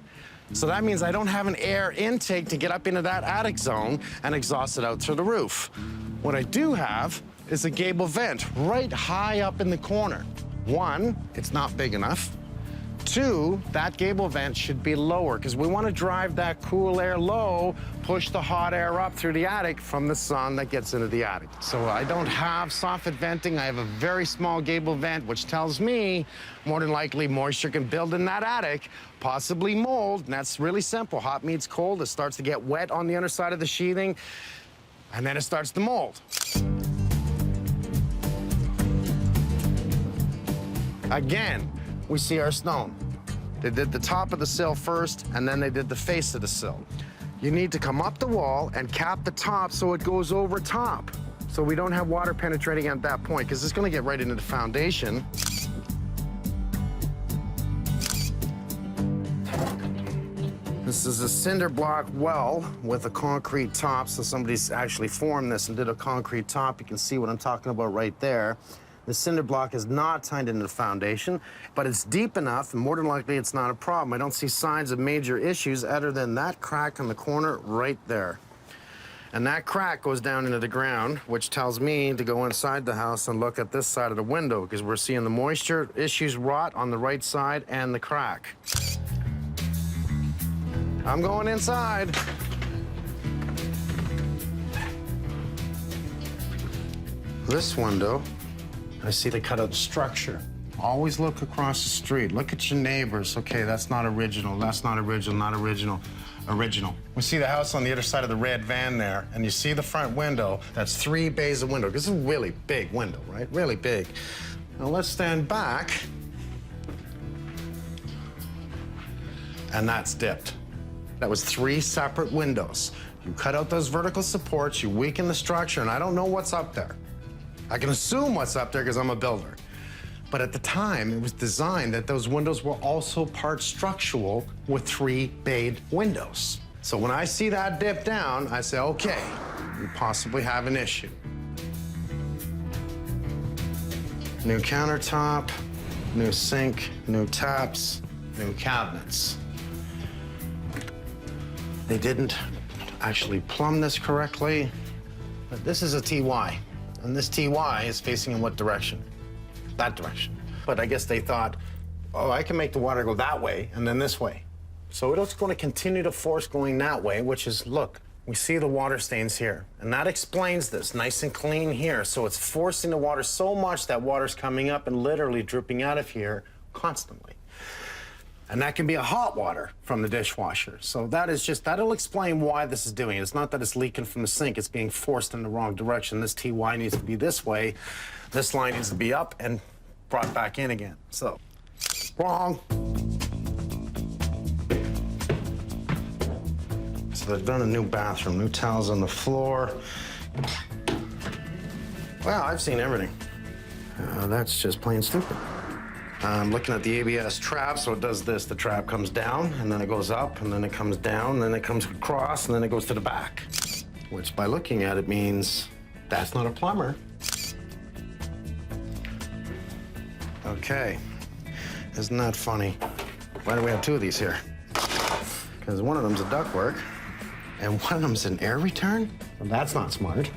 So that means I don't have an air intake to get up into that attic zone and exhaust it out through the roof. What I do have is a gable vent right high up in the corner. One, it's not big enough. Two, that gable vent should be lower because we want to drive that cool air low, push the hot air up through the attic from the sun that gets into the attic. So I don't have soffit venting. I have a very small gable vent, which tells me more than likely moisture can build in that attic, possibly mold, and that's really simple. Hot meets cold, it starts to get wet on the underside of the sheathing, and then it starts to mold. Again, we see our stone. They did the top of the sill first, and then they did the face of the sill. You need to come up the wall and cap the top so it goes over top, so we don't have water penetrating at that point, because it's gonna get right into the foundation. This is a cinder block well with a concrete top, so somebody's actually formed this and did a concrete top. You can see what I'm talking about right there. The cinder block is not tied into the foundation, but it's deep enough, and more than likely it's not a problem. I don't see signs of major issues other than that crack in the corner right there. And that crack goes down into the ground, which tells me to go inside the house and look at this side of the window, because we're seeing the moisture issues rot on the right side and the crack. I'm going inside. This window, I see they cut out the structure. Always look across the street. Look at your neighbors. Okay, that's not original. That's not original, not original. Original. We see the house on the other side of the red van there, and you see the front window. That's 3 bays of window. This is a really big window, right? Really big. Now let's stand back. And that's dipped. That was 3 separate windows. You cut out those vertical supports, you weaken the structure, and I don't know what's up there. I can assume what's up there because I'm a builder. But at the time, it was designed that those windows were also part structural with 3 bayed windows. So when I see that dip down, I say, okay, we possibly have an issue. New countertop, new sink, new taps, new cabinets. They didn't actually plumb this correctly, but this is a TY. And this TY is facing in what direction? That direction. But I guess they thought, oh, I can make the water go that way and then this way. So it's going to continue to force going that way, which is, look, we see the water stains here. And that explains this, nice and clean here. So it's forcing the water so much that water's coming up and literally dripping out of here constantly. And that can be a hot water from the dishwasher. So that'll explain why this is doing it. It's not that it's leaking from the sink, it's being forced in the wrong direction. This TY needs to be this way. This line needs to be up and brought back in again. So, wrong. So they've done a new bathroom, new towels on the floor. Well, I've seen everything. That's just plain stupid. I'm looking at the ABS trap, so it does this. The trap comes down, and then it goes up, and then it comes down, and then it comes across, and then it goes to the back. Which, by looking at it, means that's not a plumber. Okay. Isn't that funny? Why do we have 2 of these here? Because one of them's a ductwork, and one of them's an air return? Well, that's not smart.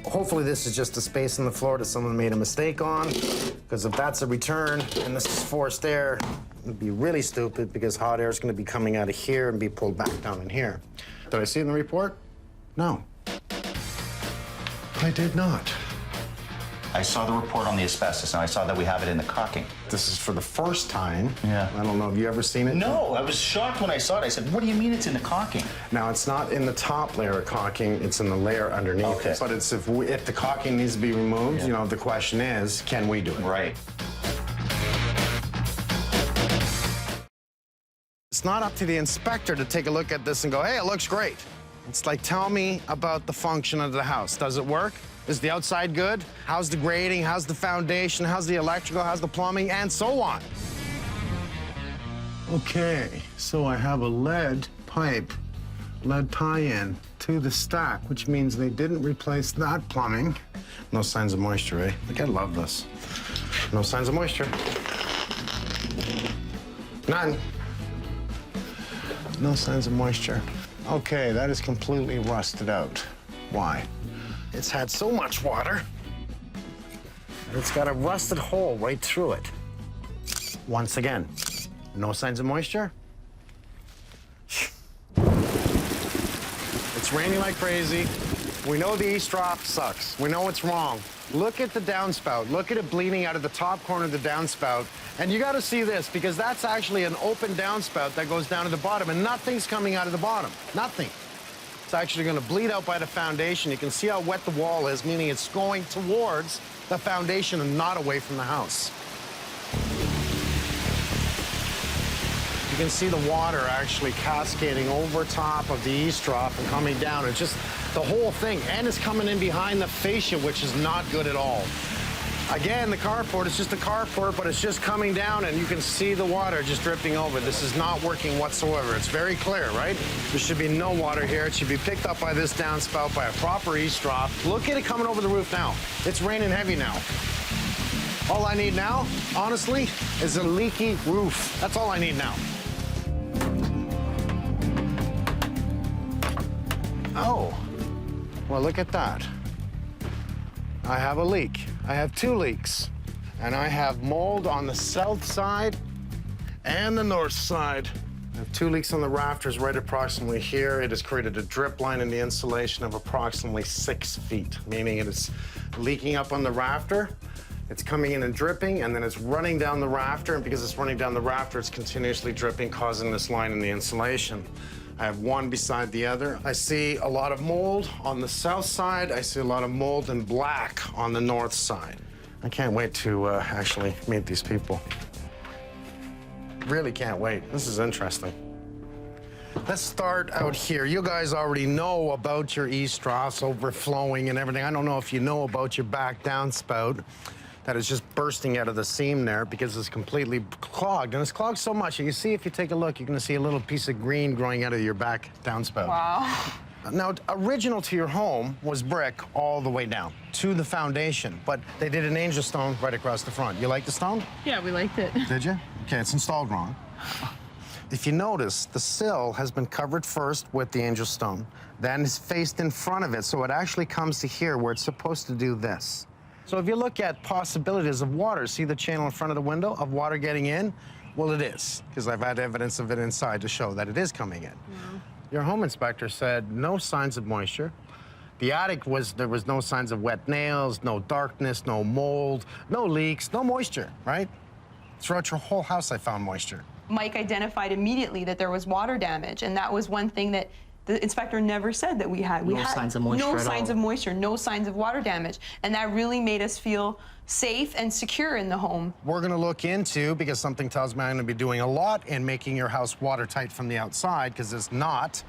Hopefully this is just a space in the floor that someone made a mistake on, because if that's a return and this is forced air, it would be really stupid because hot air is going to be coming out of here and be pulled back down in here. Did I see it in the report? No. I did not. I saw the report on the asbestos, and I saw that we have it in the caulking. This is for the first time. Yeah. I don't know, have you ever seen it? No, I was shocked when I saw it. I said, what do you mean it's in the caulking? Now, it's not in the top layer of caulking, it's in the layer underneath. Okay. But it's if the caulking needs to be removed, you know, the question is, can we do it? Right. It's not up to the inspector to take a look at this and go, hey, it looks great. It's like, tell me about the function of the house. Does it work? Is the outside good? How's the grading? How's the foundation? How's the electrical? How's the plumbing? And so on. Okay, so I have a lead pipe, lead tie-in to the stack, which means they didn't replace that plumbing. No signs of moisture, eh? Like, I love this. No signs of moisture. None. No signs of moisture. Okay, that is completely rusted out. Why? It's had so much water, and it's got a rusted hole right through it. Once again, no signs of moisture. It's raining like crazy. We know the east drop sucks. We know it's wrong. Look at the downspout. Look at it bleeding out of the top corner of the downspout. And you got to see this, because that's actually an open downspout that goes down to the bottom, and nothing's coming out of the bottom. Nothing. It's actually going to bleed out by the foundation. You can see how wet the wall is, meaning it's going towards the foundation and not away from the house. You can see the water actually cascading over top of the east drop and coming down. It's just the whole thing, and it's coming in behind the fascia, which is not good at all. Again, the carport, it's just a carport, but it's just coming down, and you can see the water just dripping over. This is not working whatsoever. It's very clear, right? There should be no water here. It should be picked up by this downspout, by a proper east drop. Look at it coming over the roof now. It's raining heavy now. All I need now, honestly, is a leaky roof. That's all I need now. Oh, well, look at that. I have a leak. I have two leaks, and I have mold on the south side and the north side. I have two leaks on the rafters right approximately here. It has created a drip line in the insulation of approximately 6 feet, meaning it is leaking up on the rafter. It's coming in and dripping, and then it's running down the rafter, and because it's running down the rafter, it's continuously dripping, causing this line in the insulation. I have one beside the other. I see a lot of mold on the south side. I see a lot of mold and black on the north side. I can't wait to actually meet these people. Really can't wait. This is interesting. Let's start out here. You guys already know about your east troughs overflowing and everything. I don't know if you know about your back downspout that is just bursting out of the seam there because it's completely clogged. And it's clogged so much. You see, if you take a look, you're gonna see a little piece of green growing out of your back downspout. Wow. Now, original to your home was brick all the way down to the foundation, but they did an angel stone right across the front. You like the stone? Yeah, we liked it. Did you? Okay, it's installed wrong. If you notice, the sill has been covered first with the angel stone, then it's faced in front of it, so it actually comes to here where it's supposed to do this. So if you look at possibilities of water, see the channel in front of the window of water getting in? Well, it is, because I've had evidence of it inside to show that it is coming in. Your home inspector said no signs of moisture. The attic there was no signs of wet nails, no darkness, no mold, no leaks, no moisture, right? Throughout your whole house, I found moisture. Mike identified immediately that there was water damage, and that was one thing that the inspector never said that we had. No signs of moisture No at signs all. of moisture, no signs of water damage. And that really made us feel safe and secure in the home. We're gonna look into, because something tells me I'm gonna be doing a lot in making your house watertight from the outside, because it's not.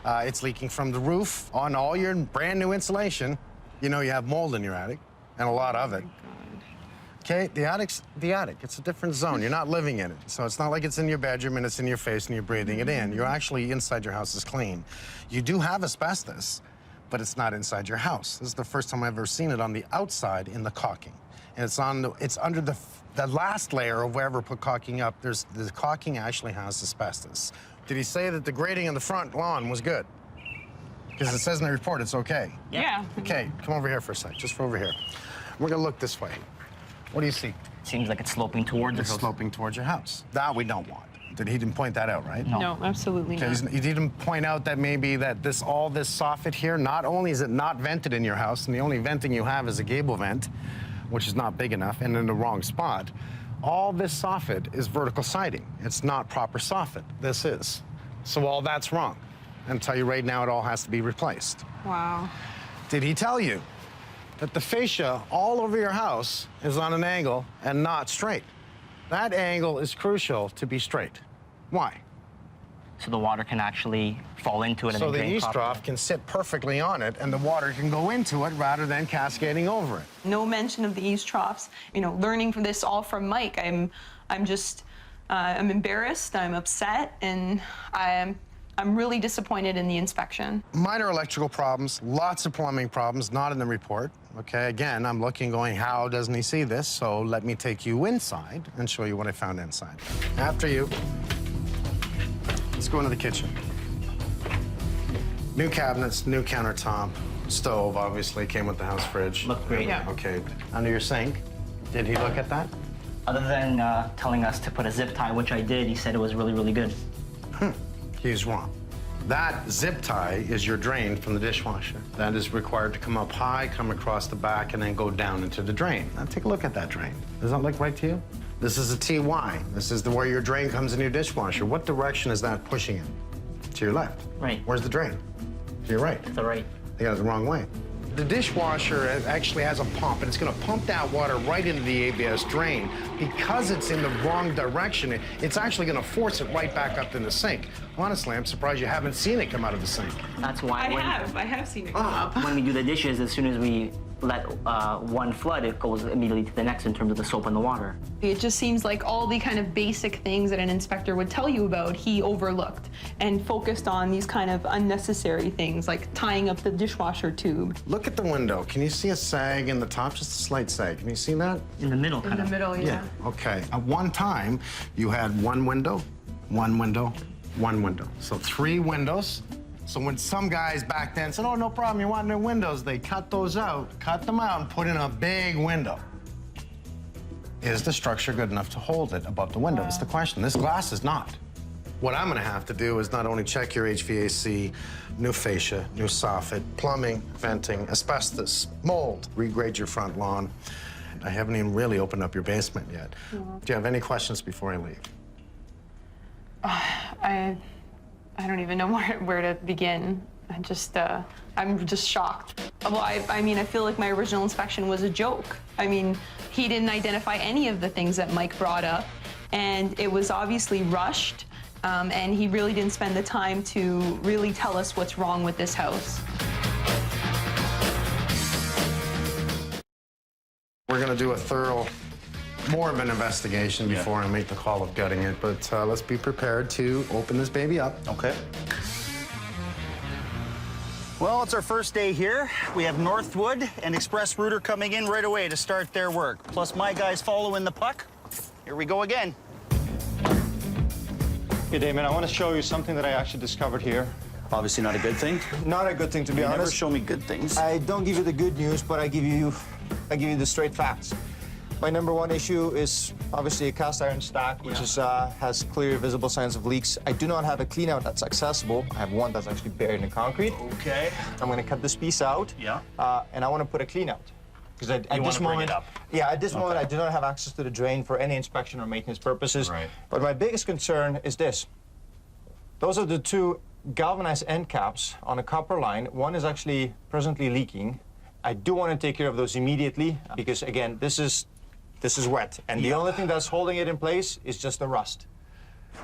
It's leaking from the roof on all your brand new insulation. You know you have mold in your attic, and a lot of it. Okay, the attic's the attic. It's a different zone. You're not living in it. So it's not like it's in your bedroom and it's in your face and you're breathing it in. You're actually inside your house is clean. You do have asbestos, but it's not inside your house. This is the first time I've ever seen it on the outside in the caulking. And it's under the last layer of wherever put caulking up. The caulking actually has asbestos. Did he say that the grading on the front lawn was good? Because it says in the report it's okay. Yeah. Okay, come over here for a sec, just over here. We're gonna look this way. What do you see? Seems like it's sloping towards the It's house. sloping towards your house. That we don't want. He didn't point that out, right? No, absolutely Okay, not. he didn't point out that maybe that all this soffit here, not only is it not vented in your house, and the only venting you have is a gable vent, which is not big enough, and in the wrong spot, all this soffit is vertical siding. It's not proper soffit. This is. So all that's wrong. And I'll tell you right now, it all has to be replaced. Wow. Did he tell you that the fascia all over your house is on an angle and not straight? That angle is crucial to be straight. Why? So the water can actually fall into it and So then the drain eaves properly. trough can sit perfectly on it and the water can go into it rather than cascading over it. No mention of the eaves troughs. You know, learning from this all from Mike, I'm just, I'm embarrassed, I'm upset, and I'm really disappointed in the inspection. Minor electrical problems, lots of plumbing problems, not in the report. Okay, again, I'm looking going, how doesn't he see this? So let me take you inside and show you what I found inside. After you. Let's go into the kitchen. New cabinets, new countertop, stove, obviously, came with the house fridge. Looked great. Yeah. Okay, under your sink, did he look at that? Other than telling us to put a zip tie, which I did, he said it was really, really good. He's wrong. That zip tie is your drain from the dishwasher. That is required to come up high, come across the back, and then go down into the drain. Now take a look at that drain. Does that look right to you? This is a TY. This is where your drain comes in your dishwasher. What direction is that pushing in? To your left. Right. Where's the drain? To your right. To the right. They got it the wrong way. The dishwasher actually has a pump, and it's going to pump that water right into the ABS drain. Because it's in the wrong direction, it's actually going to force it right back up in the sink. Honestly, I'm surprised you haven't seen it come out of the sink. That's why I have seen it come up. when we do the dishes, as soon as we let one flood, it goes immediately to the next in terms of the soap and the water. It just seems like all the kind of basic things that an inspector would tell you about, he overlooked and focused on these kind of unnecessary things like tying up the dishwasher tube. Look at the window. Can you see a sag in the top? Just a slight sag. Can you see that? In the middle, kind of. In the middle, yeah. Okay. At one time, you had one window, one window, one window. So 3 windows. So when some guys back then said, oh, no problem, you want new windows, they cut those out, cut them out, and put in a big window. Is the structure good enough to hold it above the window? That's the question. This glass is not. What I'm gonna have to do is not only check your HVAC, new fascia, new soffit, plumbing, venting, asbestos, mold, regrade your front lawn. I haven't even really opened up your basement yet. Do you have any questions before I leave? I don't even know where to begin. I'm just shocked. Well, I mean, I feel like my original inspection was a joke. I mean, he didn't identify any of the things that Mike brought up, and it was obviously rushed, and he really didn't spend the time to really tell us what's wrong with this house. We're gonna do a thorough, more of an investigation before I make the call of gutting it, but let's be prepared to open this baby up. Okay. Well, it's our first day here. We have Northwood and Express Rooter coming in right away to start their work. Plus my guys following the puck. Here we go again. Hey, Damon, I want to show you something that I actually discovered here. Obviously not a good thing. Not a good thing, to be honest. Never show me good things. I don't give you the good news, but I give you the straight facts. My number one issue is obviously a cast iron stack, which has clear visible signs of leaks. I do not have a clean out that's accessible. I have one that's actually buried in the concrete. Okay. I'm going to cut this piece out. Yeah. And I want to put a clean out. Because at this bring moment, it up. Yeah, at this moment, I do not have access to the drain for any inspection or maintenance purposes. Right. But my biggest concern is this. Those are the 2 galvanized end caps on a copper line. One is actually presently leaking. I do want to take care of those immediately because, again, this is wet. And the only thing that's holding it in place is just the rust.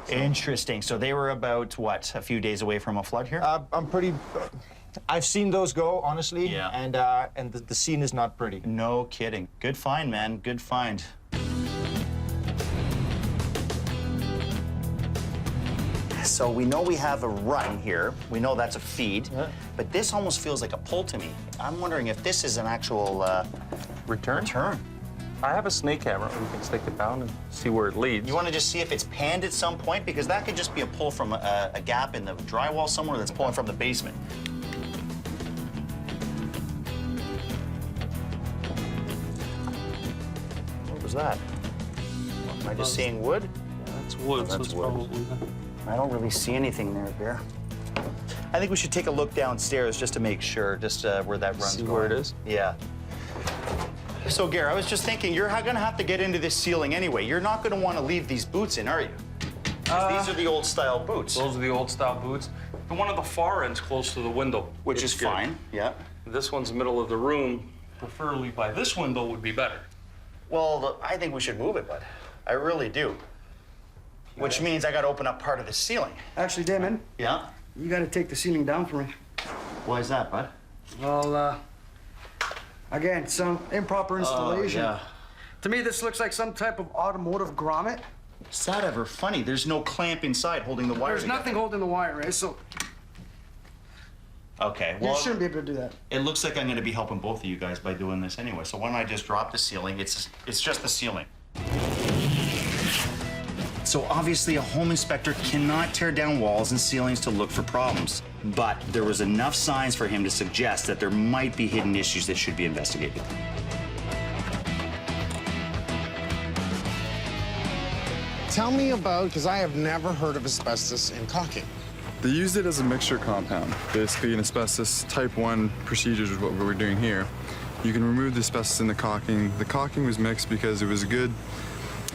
Interesting. So they were about, what, a few days away from a flood here? I've seen those go, honestly. Yeah. And the scene is not pretty. No kidding. Good find, man. Good find. So we know we have a run here. We know that's a feed. But this almost feels like a pull to me. I'm wondering if this is an actual return. I have a snake camera. We can stick it down and see where it leads. You want to just see if it's panned at some point? Because that could just be a pull from a gap in the drywall somewhere that's pulling from the basement. What was that? Am I just seeing wood? Yeah, that's wood, so it's probably that. I don't really see anything there, Bear. I think we should take a look downstairs just to make sure, just where that runs. See where it is? Yeah. So, Gare, I was just thinking, you're gonna have to get into this ceiling anyway. You're not gonna wanna leave these boots in, are you? 'Cause these are the old style boots. Those are the old style boots. The one at the far end's close to the window. Which is good. fine, yeah. This one's middle of the room, preferably by this window would be better. Well, I think we should move it, bud. I really do. Which means I gotta open up part of the ceiling. Actually, Damon. Yeah? You gotta take the ceiling down for me. Why is that, bud? Well, again, some improper installation. Yeah. To me, this looks like some type of automotive grommet. Is that ever funny? There's no clamp inside holding the wire There's together. nothing holding the wire, right? So Okay, you well, shouldn't be able to do that. it looks like I'm gonna be helping both of you guys by doing this anyway. So why don't I just drop the ceiling? It's just the ceiling. So obviously a home inspector cannot tear down walls and ceilings to look for problems. But there was enough signs for him to suggest that there might be hidden issues that should be investigated. Tell me about, because I have never heard of asbestos in caulking. They used it as a mixture compound. Basically, an asbestos type 1 procedure is what we're doing here. You can remove the asbestos in the caulking. The caulking was mixed because it was a good,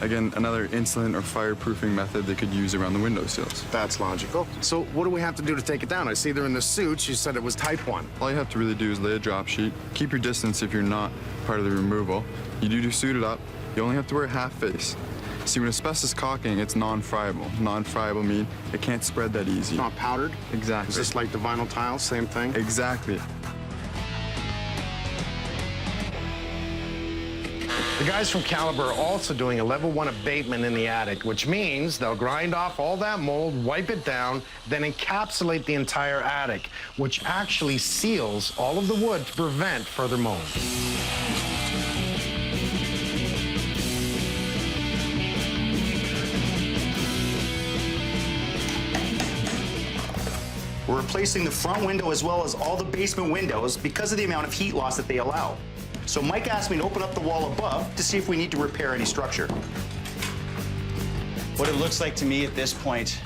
again, another insulation or fireproofing method they could use around the windowsills. That's logical. So what do we have to do to take it down? I see they're in the suits. You said it was type 1. All you have to really do is lay a drop sheet. Keep your distance if you're not part of the removal. You do suit it up. You only have to wear half face. See, with asbestos caulking, it's non-friable. Non-friable means it can't spread that easy. Not powdered? Exactly. Is this like the vinyl tiles? Same thing? Exactly. The guys from Caliber are also doing a level 1 abatement in the attic, which means they'll grind off all that mold, wipe it down, then encapsulate the entire attic, which actually seals all of the wood to prevent further mold. We're replacing the front window as well as all the basement windows because of the amount of heat loss that they allow. So Mike asked me to open up the wall above to see if we need to repair any structure. What it looks like to me at this point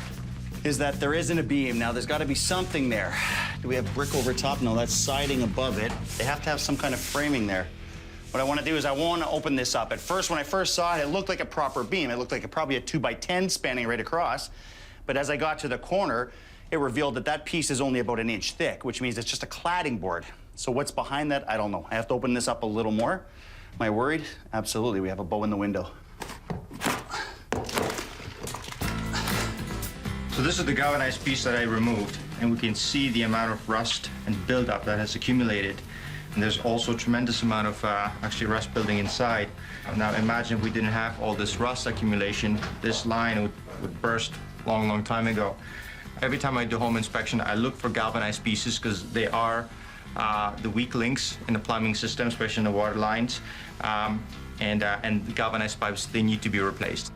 is that there isn't a beam. Now, there's got to be something there. Do we have brick over top? No, that's siding above it. They have to have some kind of framing there. What I want to do is I want to open this up. At first, when I first saw it, it looked like a proper beam. It looked like probably a 2x10 spanning right across. But as I got to the corner, it revealed that that piece is only about 1 inch thick, which means it's just a cladding board. So what's behind that, I don't know. I have to open this up a little more. Am I worried? Absolutely, we have a bow in the window. So this is the galvanized piece that I removed, and we can see the amount of rust and buildup that has accumulated. And there's also a tremendous amount of actually rust building inside. Now imagine if we didn't have all this rust accumulation, this line would burst long time ago. Every time I do home inspection, I look for galvanized pieces because they are the weak links in the plumbing system, especially in the water lines. And the galvanized pipes, they need to be replaced.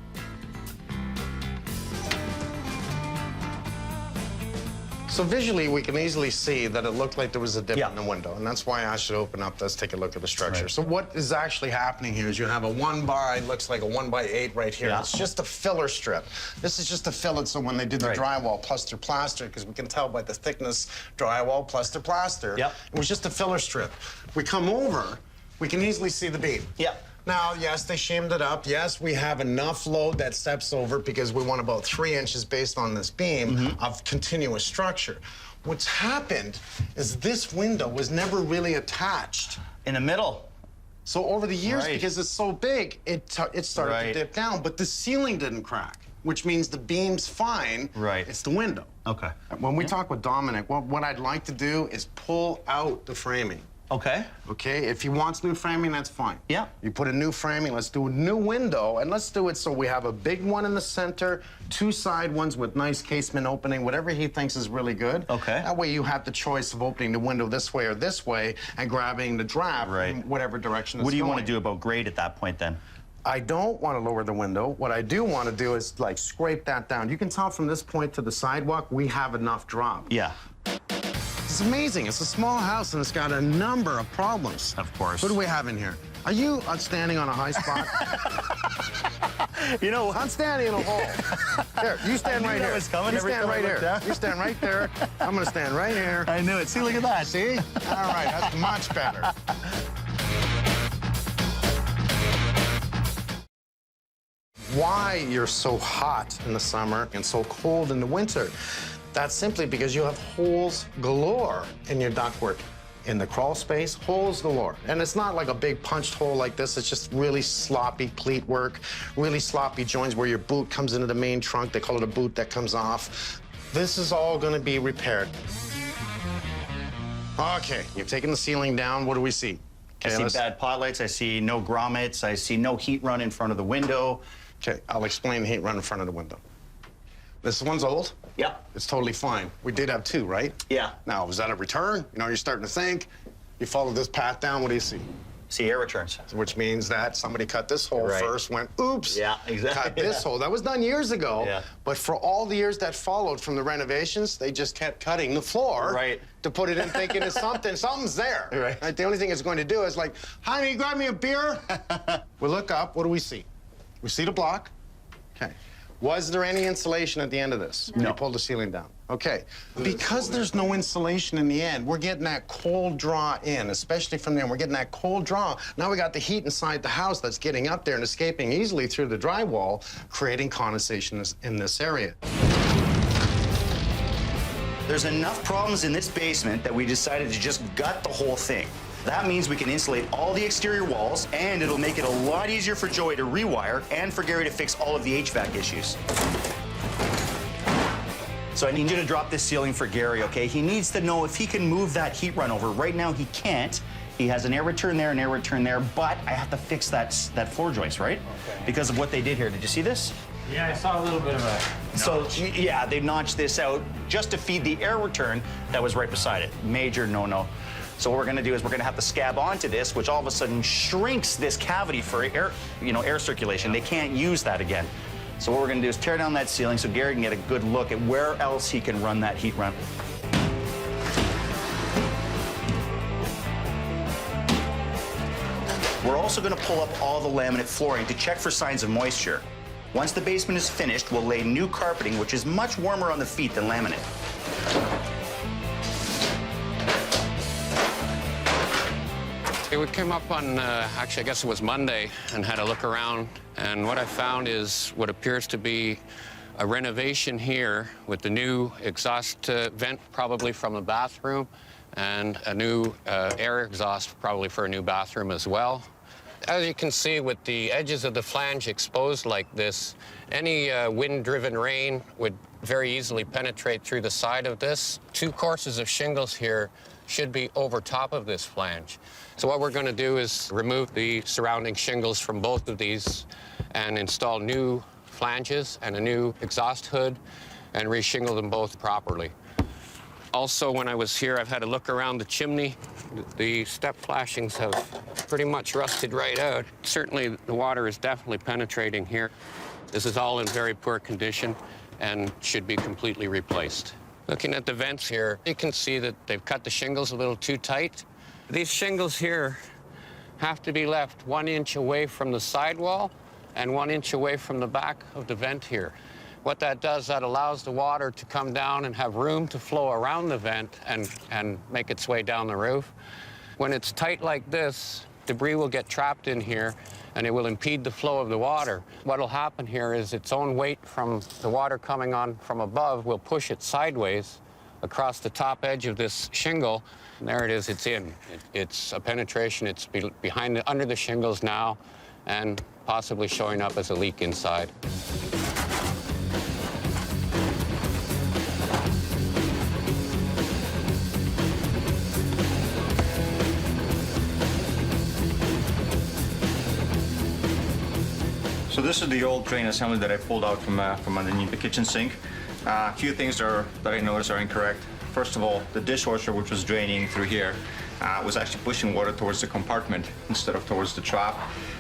So visually, we can easily see that it looked like there was a dip in the window, and that's why I should open up. Let's take a look at the structure. Right. So what is actually happening here is you have a 1x, looks like a 1x8 right here. Yeah. It's just a filler strip. This is just to fill it so when they did the drywall plus their plaster, because we can tell by the thickness, drywall plus their plaster, it was just a filler strip. We come over, we can easily see the beam. Now, yes, they shimmed it up. Yes, we have enough load that steps over because we want about 3 inches based on this beam of continuous structure. What's happened is this window was never really attached. In the middle. So over the years, because it's so big, it started to dip down, but the ceiling didn't crack, which means the beam's fine. It's the window. Okay. When we talk with Dominic, what I'd like to do is pull out the framing. Okay. Okay, if he wants new framing, that's fine. Yeah. You put a new framing, let's do a new window, and let's do it so we have a big one in the center, 2 side ones with nice casement opening, whatever he thinks is really good. Okay. That way you have the choice of opening the window this way or this way and grabbing the draft in whatever direction it's going. What do you want to do about grade at that point then? I don't want to lower the window. What I do want to do is like scrape that down. You can tell from this point to the sidewalk, we have enough drop. Yeah. It's amazing. It's a small house, and it's got a number of problems. Of course. What do we have in here? Are you standing on a high spot? You know, I'm standing in a hole. Here, you stand right here. Was coming you every stand time I right looked here. down. You stand right there. I'm going to stand right here. I knew it. See, look at that. See? All right, that's much better. why you're so hot in the summer and so cold in the winter. That's simply because you have holes galore in your ductwork. In the crawl space, holes galore. And it's not like a big punched hole like this. It's just really sloppy pleat work, really sloppy joints where your boot comes into the main trunk. They call it a boot that comes off. This is all going to be repaired. Okay, you've taken the ceiling down. What do we see? I see bad pot lights. I see no grommets. I see no heat run in front of the window. Okay, I'll explain the heat run in front of the window. This one's old? Yeah. It's totally fine. We did have two, right? Yeah. Now, was that a return? You know, you're starting to think. You follow this path down, what do you see? See air returns. Which means that somebody cut this hole first, went, oops. Yeah, exactly. Cut this hole. That was done years ago. Yeah. But for all the years that followed from the renovations, they just kept cutting the floor to put it in thinking it's something. Something's there. Right. The only thing it's going to do is like, honey, grab me a beer. We look up, what do we see? We see the block. Okay. Was there any insulation at the end of this? No. You pulled the ceiling down. Okay. Because there's no insulation in the end, we're getting that cold draw in, especially from there. We're getting that cold draw. Now we got the heat inside the house that's getting up there and escaping easily through the drywall, creating condensation in this area. There's enough problems in this basement that we decided to just gut the whole thing. That means we can insulate all the exterior walls, and it'll make it a lot easier for Joey to rewire and for Gary to fix all of the HVAC issues. So I need you to drop this ceiling for Gary, okay? He needs to know if he can move that heat run over. Right now, he can't. He has an air return there, an air return there, but I have to fix that floor joist, right? Okay. Because of what they did here. Did you see this? Yeah, I saw a little bit of a So, yeah, they notched this out just to feed the air return that was right beside it. Major no-no. So what we're gonna do is we're gonna have to scab onto this, which all of a sudden shrinks this cavity for air, air circulation. They can't use that again. So what we're gonna do is tear down that ceiling so Gary can get a good look at where else he can run that heat run. We're also gonna pull up all the laminate flooring to check for signs of moisture. Once the basement is finished, we'll lay new carpeting, which is much warmer on the feet than laminate. We came up on, actually, I guess it was Monday, and had a look around. And what I found is what appears to be a renovation here with the new exhaust vent, probably from a bathroom, and a new air exhaust, probably for a new bathroom as well. As you can see, with the edges of the flange exposed like this, any wind-driven rain would very easily penetrate through the side of this. 2 courses of shingles here should be over top of this flange. So what we're going to do is remove the surrounding shingles from both of these and install new flanges and a new exhaust hood and reshingle them both properly. Also, when I was here, I've had a look around the chimney. The step flashings have pretty much rusted right out. Certainly, the water is definitely penetrating here. This is all in very poor condition and should be completely replaced. Looking at the vents here, you can see that they've cut the shingles a little too tight. These shingles here have to be left 1 inch away from the sidewall and 1 inch away from the back of the vent here. What that does, that allows the water to come down and have room to flow around the vent and make its way down the roof. When it's tight like this, debris will get trapped in here and it will impede the flow of the water. What will happen here is its own weight from the water coming on from above will push it sideways across the top edge of this shingle. And there it is, it's in. It's a penetration, it's behind under the shingles now and possibly showing up as a leak inside. So this is the old drain assembly that I pulled out from underneath the kitchen sink. A few things that I noticed are incorrect. First of all, the dishwasher, which was draining through here, was actually pushing water towards the compartment instead of towards the trap.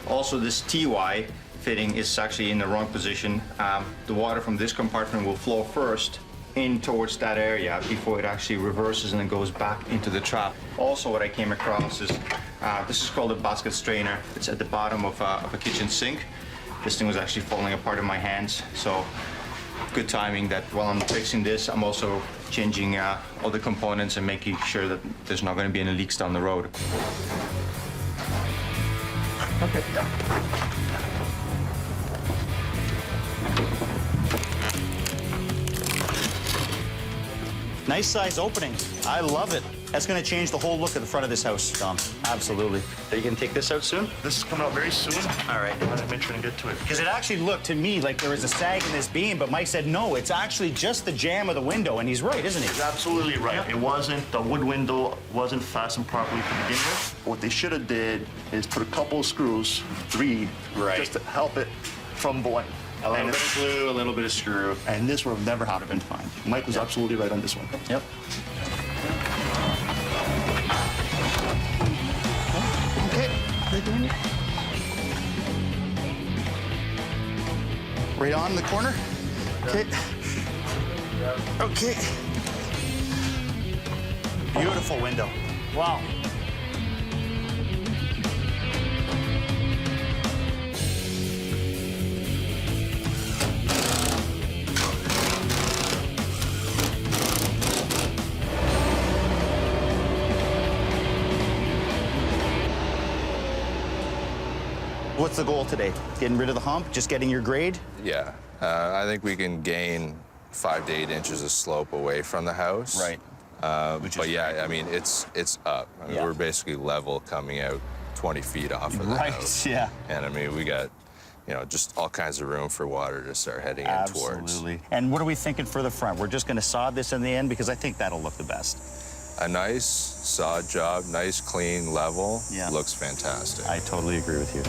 Also, this TY fitting is actually in the wrong position. The water from this compartment will flow first in towards that area before it actually reverses and then goes back into the trap. Also, what I came across is this is called a basket strainer. It's at the bottom of a kitchen sink. This thing was actually falling apart in my hands, so good timing that while I'm fixing this, I'm also changing all the components and making sure that there's not going to be any leaks down the road. Okay. Nice size opening. I love it. That's going to change the whole look of the front of this house, Dom. Absolutely. Are you going to take this out soon? This is coming out very soon. All right. I want to make sure and get to it. Because it actually looked to me like there was a sag in this beam, but Mike said, no, it's actually just the jamb of the window, and he's right, isn't he? He's absolutely right. Yeah. It wasn't, the wood window wasn't fastened properly to begin with. What they should have did is put a couple of screws, 3, just to help it from going. A little bit of glue, a little bit of screw. And this would have never have been fine. Mike was absolutely right on this one. Yep. Okay. Right on the corner. Okay. Okay. Beautiful window. Wow. What's the goal today? Getting rid of the hump? Just getting your grade? Yeah. I think we can gain 5 to 8 inches of slope away from the house. Right. But yeah, I mean, it's up. I mean, we're basically level coming out 20 feet off of the house. Yeah. And I mean, we got, you know, just all kinds of room for water to start heading in towards. Absolutely. And what are we thinking for the front? We're just going to sod this in the end because I think that'll look the best. A nice sod job, nice, clean, level, looks fantastic. I totally agree with you.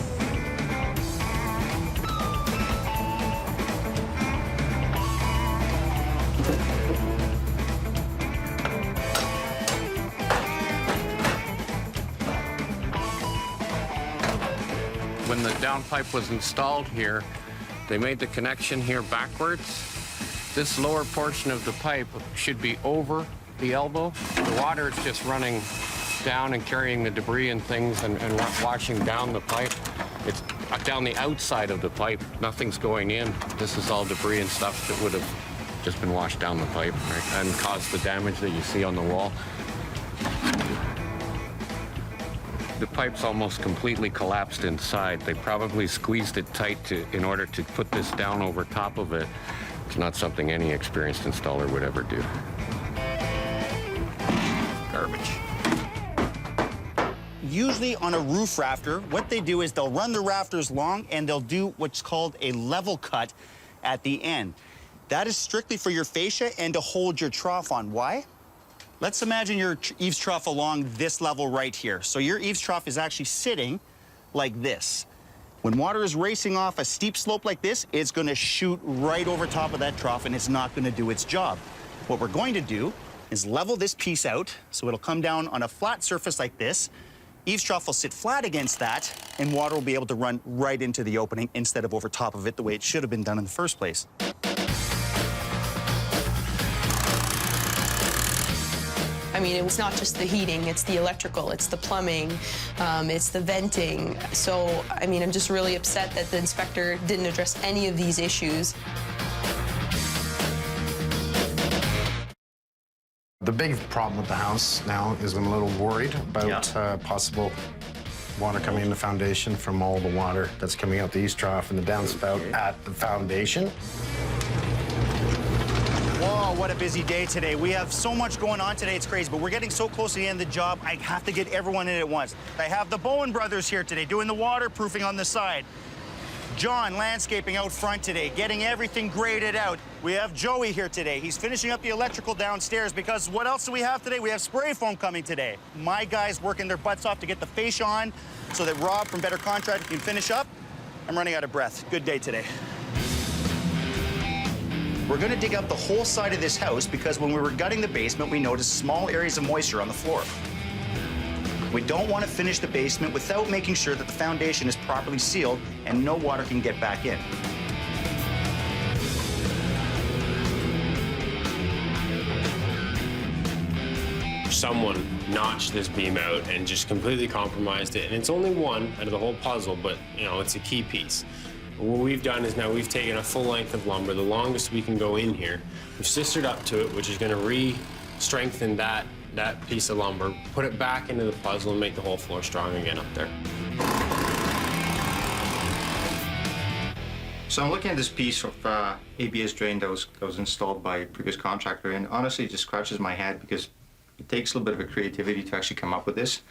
When the downpipe was installed here, they made the connection here backwards. This lower portion of the pipe should be over the elbow. The water is just running down and carrying the debris and things and washing down the pipe. It's down the outside of the pipe. Nothing's going in. This is all debris and stuff that would have just been washed down the pipe, right, and caused the damage that you see on the wall. The pipe's almost completely collapsed inside. They probably squeezed it tight in order to put this down over top of it. It's not something any experienced installer would ever do. Garbage. Usually on a roof rafter, what they do is they'll run the rafters long and they'll do what's called a level cut at the end. That is strictly for your fascia and to hold your trough on. Why? Let's imagine your eaves trough along this level right here. So your eaves trough is actually sitting like this. When water is racing off a steep slope like this, it's going to shoot right over top of that trough and it's not going to do its job. What we're going to do is level this piece out so it'll come down on a flat surface like this. Eaves trough will sit flat against that and water will be able to run right into the opening instead of over top of it the way it should have been done in the first place. I mean, it's not just the heating, it's the electrical, it's the plumbing, it's the venting. So, I mean, I'm just really upset that the inspector didn't address any of these issues. The big problem with the house now is I'm a little worried about possible water coming in the foundation from all the water that's coming out the eaves trough and the downspout at the foundation. Whoa, what a busy day today. We have so much going on today, it's crazy, but we're getting so close to the end of the job, I have to get everyone in at once. I have the Bowen brothers here today doing the waterproofing on the side. John landscaping out front today, getting everything graded out. We have Joey here today. He's finishing up the electrical downstairs because what else do we have today? We have spray foam coming today. My guys working their butts off to get the fascia on so that Rob from Better Contracting can finish up. I'm running out of breath. Good day today. We're going to dig up the whole side of this house because when we were gutting the basement, we noticed small areas of moisture on the floor. We don't want to finish the basement without making sure that the foundation is properly sealed and no water can get back in. Someone notched this beam out and just completely compromised it. And it's only one out of the whole puzzle, but you know, it's a key piece. What we've done is now we've taken a full length of lumber, the longest we can go in here. We've sistered up to it, which is going to re-strengthen that piece of lumber, put it back into the puzzle and make the whole floor strong again up there. So I'm looking at this piece of ABS drain that was installed by a previous contractor, and honestly, it just scratches my head because it takes a little bit of a creativity to actually come up with this.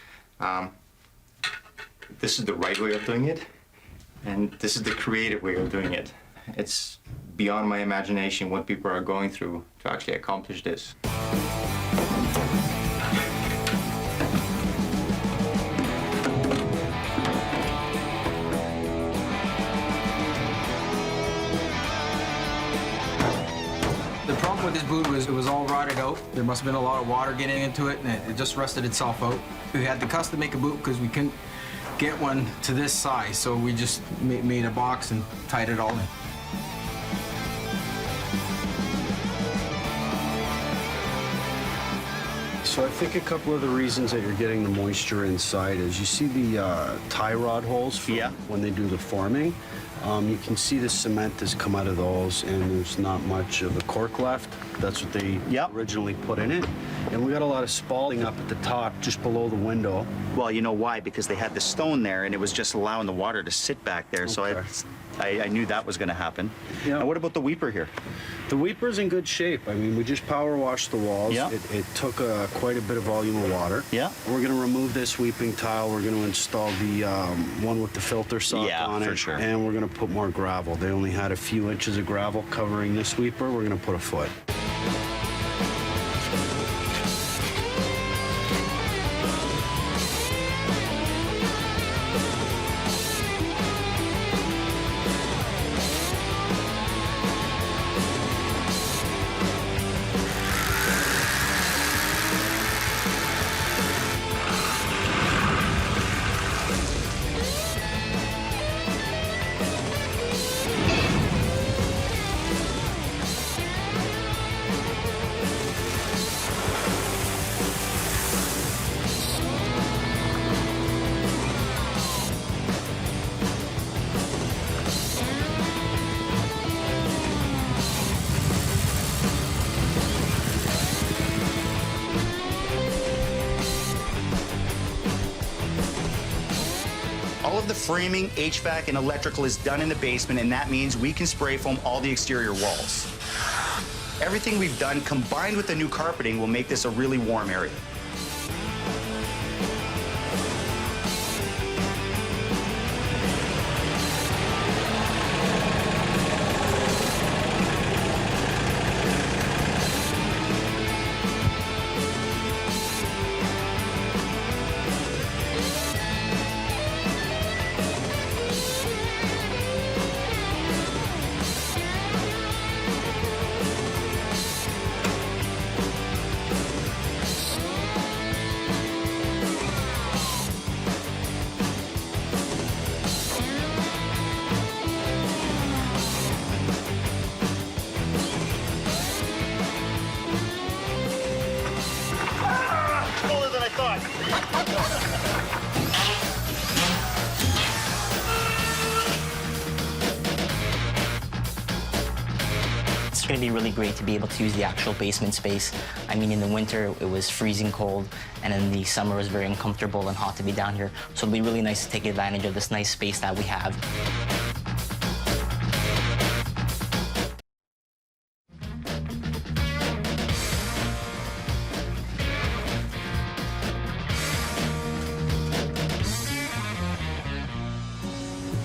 This is the right way of doing it, and this is the creative way of doing it. It's beyond my imagination what people are going through to actually accomplish this. The problem with this boot was it was all rotted out. There must have been a lot of water getting into it, and it just rusted itself out. We had to custom make a boot because we couldn't get one to this size, so we just made a box and tied it all in. So I think a couple of the reasons that you're getting the moisture inside is you see the tie rod holes when they do the forming. You can see the cement has come out of those, and there's not much of the cork left. That's what they originally put in it. And we got a lot of spalling up at the top, just below the window. Well, you know why? Because they had the stone there, and it was just allowing the water to sit back there. So I knew that was going to happen. Yeah. Now, what about the weeper here? The weeper's in good shape. I mean, we just power washed the walls. Yeah. It took quite a bit of volume of water. Yeah. We're going to remove this weeping tile. We're going to install the one with the filter sock on it. for sure. And we're going to put more gravel. They only had a few inches of gravel covering this weeper. We're going to put a foot. All of the framing, HVAC, and electrical is done in the basement, and that means we can spray foam all the exterior walls. Everything we've done combined with the new carpeting will make this a really warm area. Fuller than I thought. It's going to be really great to be able to use the actual basement space. I mean, in the winter, it was freezing cold, and in the summer, it was very uncomfortable and hot to be down here. So it'll be really nice to take advantage of this nice space that we have.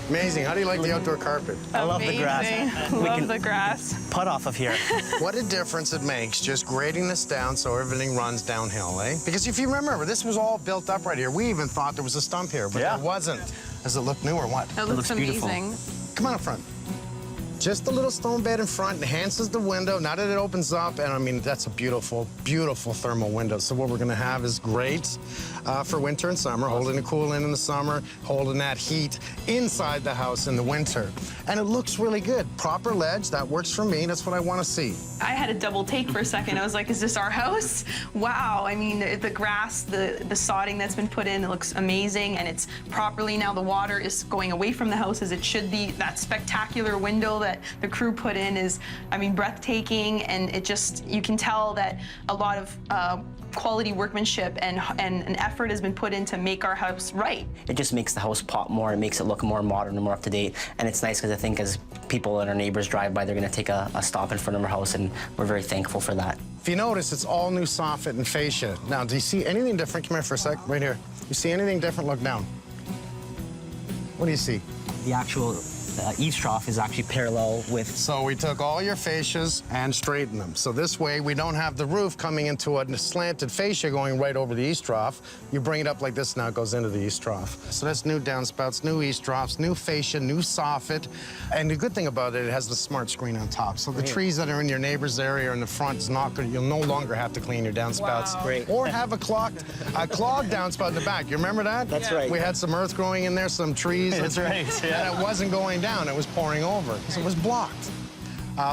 Amazing. How do you like the outdoor carpet? I love the grass. Love the grass. Putt off of here. What a difference it makes just grading this down so everything runs downhill, eh? Because if you remember, this was all built up right here. We even thought there was a stump here, but there wasn't. Does it look new or what? It looks amazing. Come on up front. Just a little stone bed in front enhances the window. Now that it opens up, and I mean, that's a beautiful, beautiful thermal window. So what we're gonna have is great for winter and summer, holding the cool in the summer, holding that heat inside the house in the winter. And it looks really good. Proper ledge, that works for me. That's what I wanna see. I had a double take for a second. I was like, is this our house? Wow, I mean, the grass, the sodding that's been put in, it looks amazing, and it's properly, now the water is going away from the house as it should be. That spectacular window that the crew put in is, I mean, breathtaking, and it just, you can tell that a lot of quality workmanship and an effort has been put in to make our house right. It just makes the house pop more. It makes it look more modern and more up to date. And it's nice because I think as people and our neighbors drive by, they're going to take a stop in front of our house, and we're very thankful for that. If you notice, it's all new soffit and fascia. Now, do you see anything different? Come here for a sec, right here. You see anything different? Look down. What do you see? The actual eaves trough is actually parallel with... So we took all your fascias and straightened them. So this way, we don't have the roof coming into a slanted fascia going right over the east trough. You bring it up like this, now it goes into the east trough. So that's new downspouts, new east troughs, new fascia, new soffit. And the good thing about it, it has the smart screen on top. So the trees that are in your neighbor's area or in the front is not going to, you'll no longer have to clean your downspouts. Wow. Great. Or have a clogged downspout in the back. You remember that? That's right. We had some earth growing in there, some trees. That's right, yeah. And it wasn't going down, it was pouring over. So it was blocked.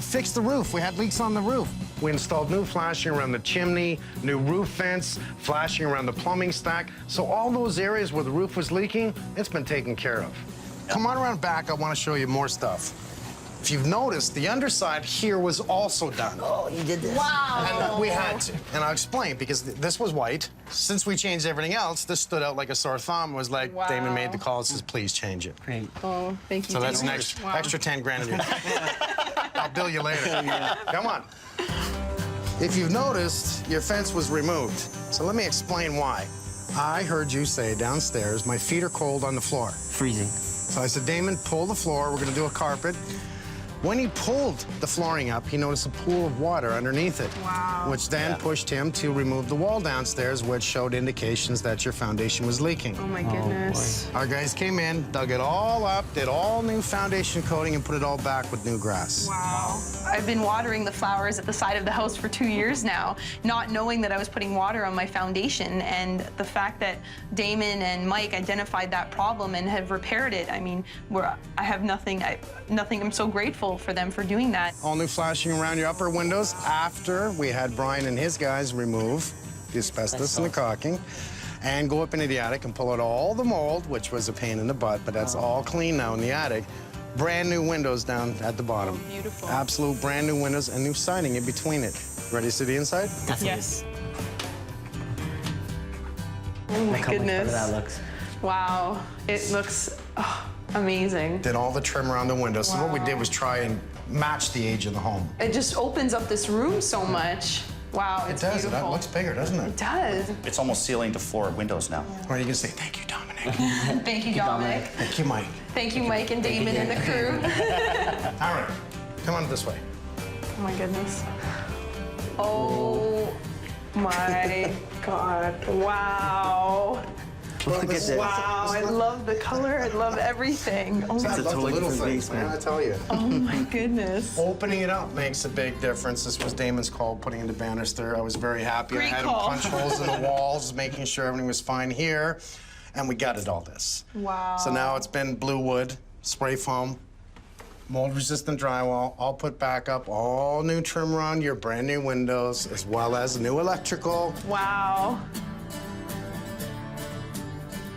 Fixed the roof. We had leaks on the roof. We installed new flashing around the chimney, new roof vents, flashing around the plumbing stack. So all those areas where the roof was leaking, it's been taken care of. Come on around back, I want to show you more stuff. If you've noticed, the underside here was also done. Oh, you did this? Wow. And we had to. And I'll explain, because this was white. Since we changed everything else, this stood out like a sore thumb. It was like, Wow. Damon made the call and says, please change it. Great. Oh, thank you. So that's an Damon. extra, Wow. extra 10 grand in your I'll bill you later. Come on. If you've noticed, your fence was removed. So let me explain why. I heard you say downstairs, my feet are cold on the floor. Freezing. So I said, Damon, pull the floor. We're going to do a carpet. When he pulled the flooring up, he noticed a pool of water underneath it. Wow. Which then pushed him to remove the wall downstairs, which showed indications that your foundation was leaking. Oh my goodness. Our guys came in, dug it all up, did all new foundation coating, and put it all back with new grass. Wow. I've been watering the flowers at the side of the house for 2 years now, not knowing that I was putting water on my foundation, and the fact that Damon and Mike identified that problem and have repaired it, I mean, I have nothing, I'm so grateful for them for doing that. All new flashing around your upper windows after we had Brian and his guys remove the asbestos and the caulking and go up into the attic and pull out all the mold, which was a pain in the butt, but that's all clean now in the attic. Brand new windows down at the bottom. Oh, beautiful. Absolute brand new windows and new siding in between it. Ready to see the inside? Definitely. Yes. Oh my Look how much better goodness. that looks. Wow. It looks amazing. Did all the trim around the windows. So what we did was try and match the age of the home. It just opens up this room so much. Wow, it's It does. beautiful. That looks bigger, doesn't it? It does. It's almost ceiling to floor windows now. Or you can say, thank you, Dominic. Thank you, Dominic. Thank you, Mike. Thank you, Mike and Damon and the crew. All right, come on this way. Oh my goodness. Oh my God. Wow. Look at this. Wow, I love the color. I love everything. Oh I my, love the little things, man, I tell you. oh my goodness. Opening it up makes a big difference. This was Damon's call, putting in the banister. I was very happy. Great I had call. him punch holes in the walls, making sure everything was fine here. And we gutted all this. Wow. So now it's been blue wood, spray foam, mold-resistant drywall, all put back up, all new trim around your brand new windows, as well as new electrical. Wow.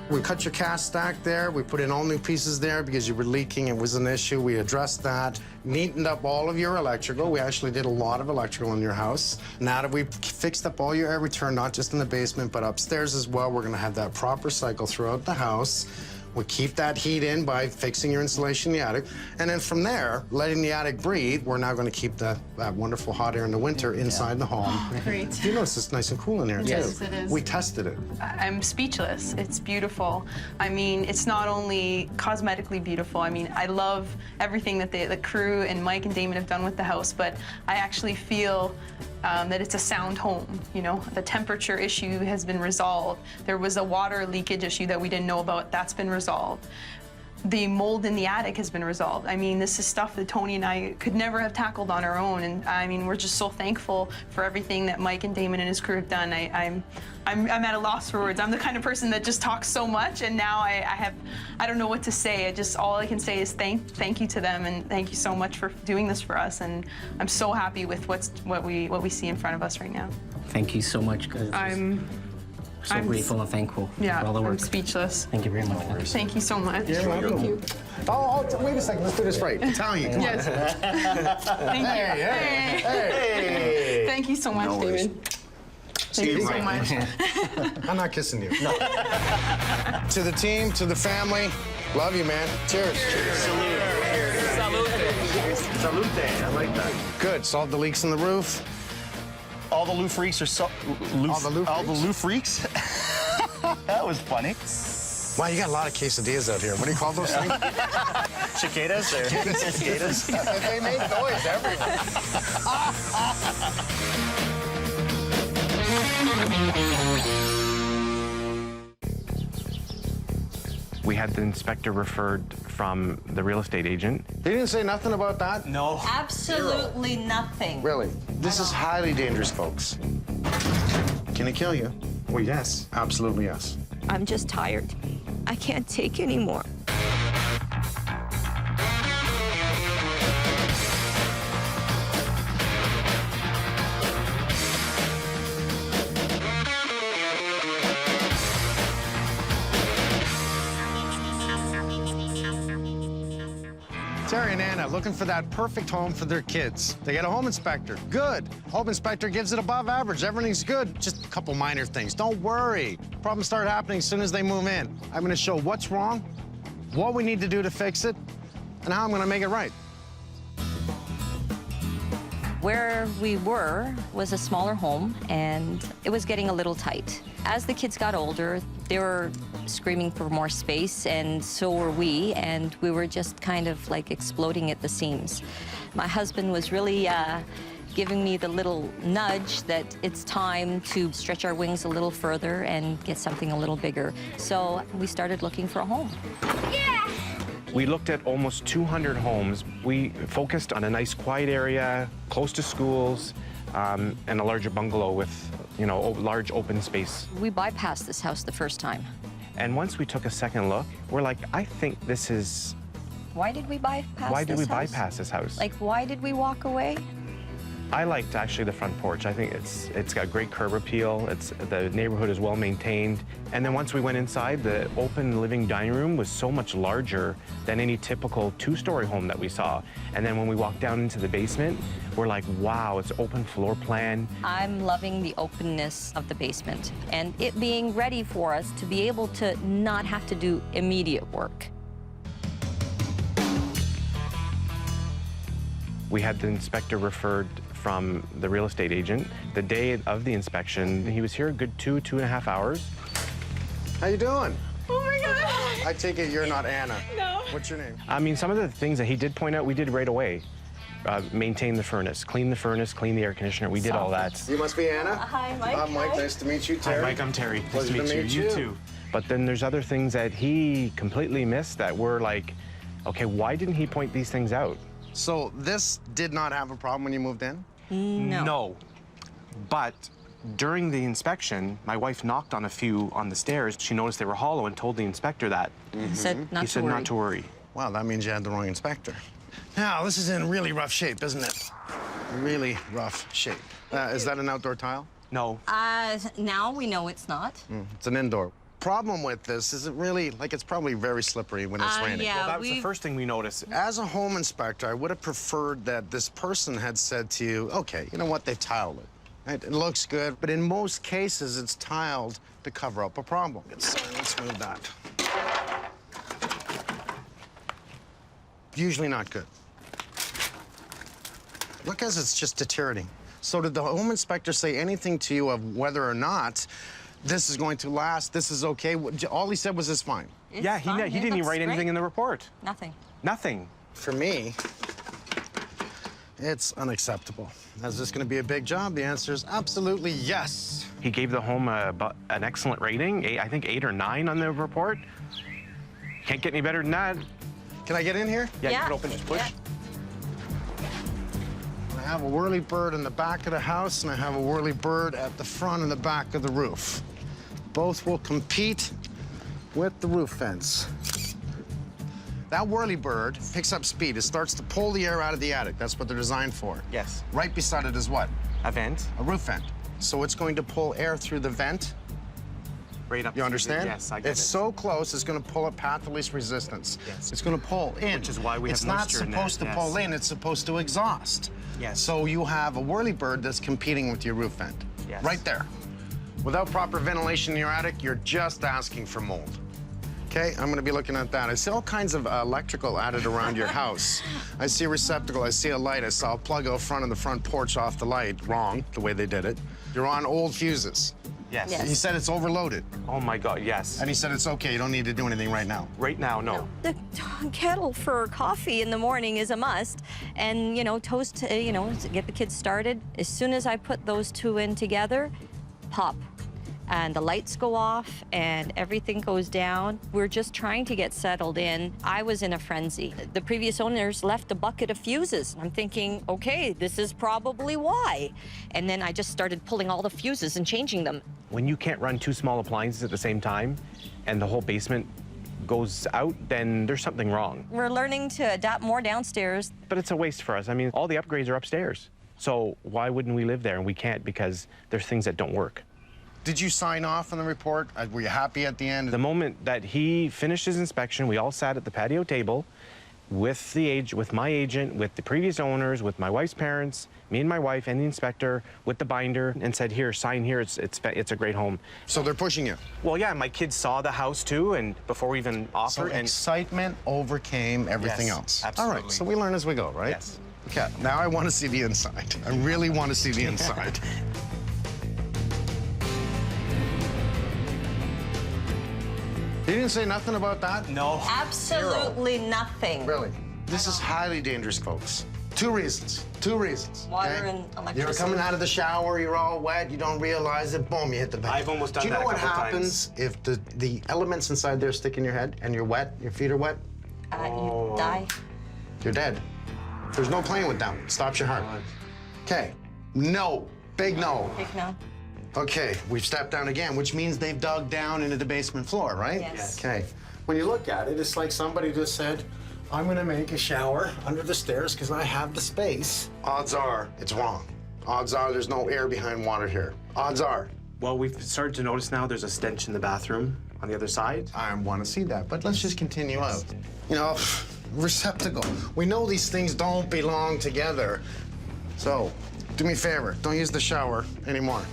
We cut your cast stack there. We put in all new pieces there because you were leaking. It was an issue. We addressed that. Neatened up all of your electrical. We actually did a lot of electrical in your house. Now that we've fixed up all your air return, not just in the basement, but upstairs as well, we're going to have that proper cycle throughout the house. We keep that heat in by fixing your insulation in the attic. And then from there, letting the attic breathe, we're now going to keep that wonderful hot air in the winter inside the home. Great. You notice it's nice and cool in here, too. Yes, it is. We tested it. I'm speechless. It's beautiful. I mean, it's not only cosmetically beautiful. I mean, I love everything that the crew and Mike and Damon have done with the house, but I actually feel that it's a sound home. You know, the temperature issue has been resolved. There was a water leakage issue that we didn't know about. That's been resolved. The mold in the attic has been resolved. I mean, this is stuff that Tony and I could never have tackled on our own. And I mean, we're just so thankful for everything that Mike and Damon and his crew have done. I'm at a loss for words. I'm the kind of person that just talks so much, and now I don't know what to say. All I can say is thank you to them, and thank you so much for doing this for us. And I'm so happy with what we see in front of us right now. Thank you so much, guys. So grateful and thankful Yeah, for all the work. I'm speaceless. Thank you very much. Thank you so much. You're welcome. Thank you. Oh, wait a second. Let's do this right. Italian, come Yes. on. Thank you. Hey. Thank you so much, No worries. David. Thank you so much. I'm not kissing you. No. To the team, to the family, love you, man. Cheers. Salute. I like that. Good. Solved the leaks in the roof. All the Lou freaks are All the Lou freaks? That was funny. Wow, you got a lot of quesadillas out here. What do you call those things? Cicadas or cicadas? They make noise everywhere. We had the inspector referred from the real estate agent. They didn't say nothing about that? No. Absolutely nothing. Really? This is highly dangerous, folks. Can it kill you? Well, yes. Absolutely yes. I'm just tired. I can't take anymore. Terry and Anna looking for that perfect home for their kids. They get a home inspector. Good. Home inspector gives it above average. Everything's good. Just a couple minor things. Don't worry. Problems start happening as soon as they move in. I'm going to show what's wrong, what we need to do to fix it, and how I'm going to make it right. Where we were was a smaller home, and it was getting a little tight. As the kids got older, they were screaming for more space, and so were we, and we were just kind of like exploding at the seams. My husband was really giving me the little nudge that it's time to stretch our wings a little further and get something a little bigger. So we started looking for a home. We looked at almost 200 homes. We focused on a nice quiet area, close to schools, and a larger bungalow with, large open space. We bypassed this house the first time. And once we took a second look, we're like, I think this is... Why did we bypass this house? Why did we bypass this house? Like, why did we walk away? I liked actually the front porch. I think it's got great curb appeal. The neighborhood is well maintained. And then once we went inside, the open living dining room was so much larger than any typical two-story home that we saw. And then when we walked down into the basement, we're like, wow, it's open floor plan. I'm loving the openness of the basement and it being ready for us to be able to not have to do immediate work. We had the inspector referred from the real estate agent. The day of the inspection, he was here a good 2.5 hours. How you doing? Oh my God. I take it you're not Anna. No. What's your name? I mean, some of the things that he did point out, we did right away. Maintain the furnace, clean the air conditioner. We did all that. You must be Anna. Hi, Mike. I'm Mike. Hi. Nice to meet you, Terry. Hi, Mike. I'm Terry. Pleasure nice to meet you. you. You too. But then there's other things that he completely missed that we're like, okay, why didn't he point these things out? So this did not have a problem when you moved in? No. But during the inspection, my wife knocked on a few on the stairs. She noticed they were hollow and told the inspector that. Said not He to said worry. not to worry. Wow, that means you had the wrong inspector. Now, this is in really rough shape, isn't it? Really rough shape. Is that an outdoor tile? No. Now we know it's not. It's an indoor. Problem with this is it really, it's probably very slippery when it's raining. yeah, Well, that was the first thing we noticed. As a home inspector, I would have preferred that this person had said to you, okay, you know what, they've tiled it. Right? It looks good, but in most cases, it's tiled to cover up a problem. So let's move that. Usually not good. Look, as it's just deteriorating. So did the home inspector say anything to you of whether or not this is going to last, this is okay? All he said was it's fine. It's Yeah, fine. he It didn't even looks write anything great. in the report. Nothing. Nothing. For me, it's unacceptable. Is this going to be a big job? The answer is absolutely yes. He gave the home an excellent rating, I think 8 or 9 on the report. Can't get any better than that. Can I get in here? Yeah, you can open, just push. Yeah. I have a whirly bird in the back of the house, and I have a whirly bird at the front and the back of the roof. Both will compete with the roof fence. That whirly bird picks up speed. It starts to pull the air out of the attic. That's what they're designed for. Yes. Right beside it is what? A vent. A roof vent. So it's going to pull air through the vent Right up You to understand? yes, I get it's it. so close, it's going to pull a path of least resistance. Yes. It's going to pull in. Which is why we have It's not moisture in there, supposed to yes. pull in, it's supposed to exhaust. Yes. So you have a whirlybird that's competing with your roof vent. Yes. Right there. Without proper ventilation in your attic, you're just asking for mold. Okay, I'm gonna be looking at that. I see all kinds of electrical added around your house. I see a receptacle, I see a light, I saw a plug out front of the front porch off the light. Wrong, the way they did it. You're on old fuses. Yes. He said it's overloaded. Oh my God, yes. And he said it's okay, you don't need to do anything right now. Right now, no. The kettle for coffee in the morning is a must. And, you know, toast, you know, to get the kids started. As soon as I put those two in together, pop. And the lights go off and everything goes down. We're just trying to get settled in. I was in a frenzy. The previous owners left a bucket of fuses. I'm thinking, okay, this is probably why. And then I just started pulling all the fuses and changing them. When you can't run two small appliances at the same time and the whole basement goes out, then there's something wrong. We're learning to adapt more downstairs. But it's a waste for us. I mean, all the upgrades are upstairs. So why wouldn't we live there? And we can't because there's things that don't work. Did you sign off on the report? Were you happy at the end? The moment that he finished his inspection, we all sat at the patio table with my agent, with the previous owners, with my wife's parents, me and my wife and the inspector, with the binder, and said, here, sign here, it's a great home. So they're pushing you? Well, yeah, my kids saw the house too, and before we even offered. So excitement overcame everything Yes, else. absolutely. All right, so we learn as we go, right? Yes. Okay, now I want to see the inside. I really want to see the inside. You didn't say nothing about that? No. Absolutely nothing. Really? This is highly dangerous, folks. Two reasons. Water okay? and electricity. You're coming out of the shower, you're all wet, you don't realize it, boom, you hit the bed. I've almost done Do you know that a what couple happens if the elements inside there stick in your head and you're wet, your feet are wet? You die. You're dead. There's no playing with them. Stops your heart. Okay. No. Big no. Big no. Okay, we've stepped down again, which means they've dug down into the basement floor, right? Yes. Okay. When you look at it, it's like somebody just said, I'm gonna make a shower under the stairs because I have the space. Odds are it's wrong. Odds are there's no air behind water here. Odds are. Well, we've started to notice now there's a stench in the bathroom on the other side. I want to see that, but let's just continue out. You know, receptacle. We know these things don't belong together. So, do me a favor, don't use the shower anymore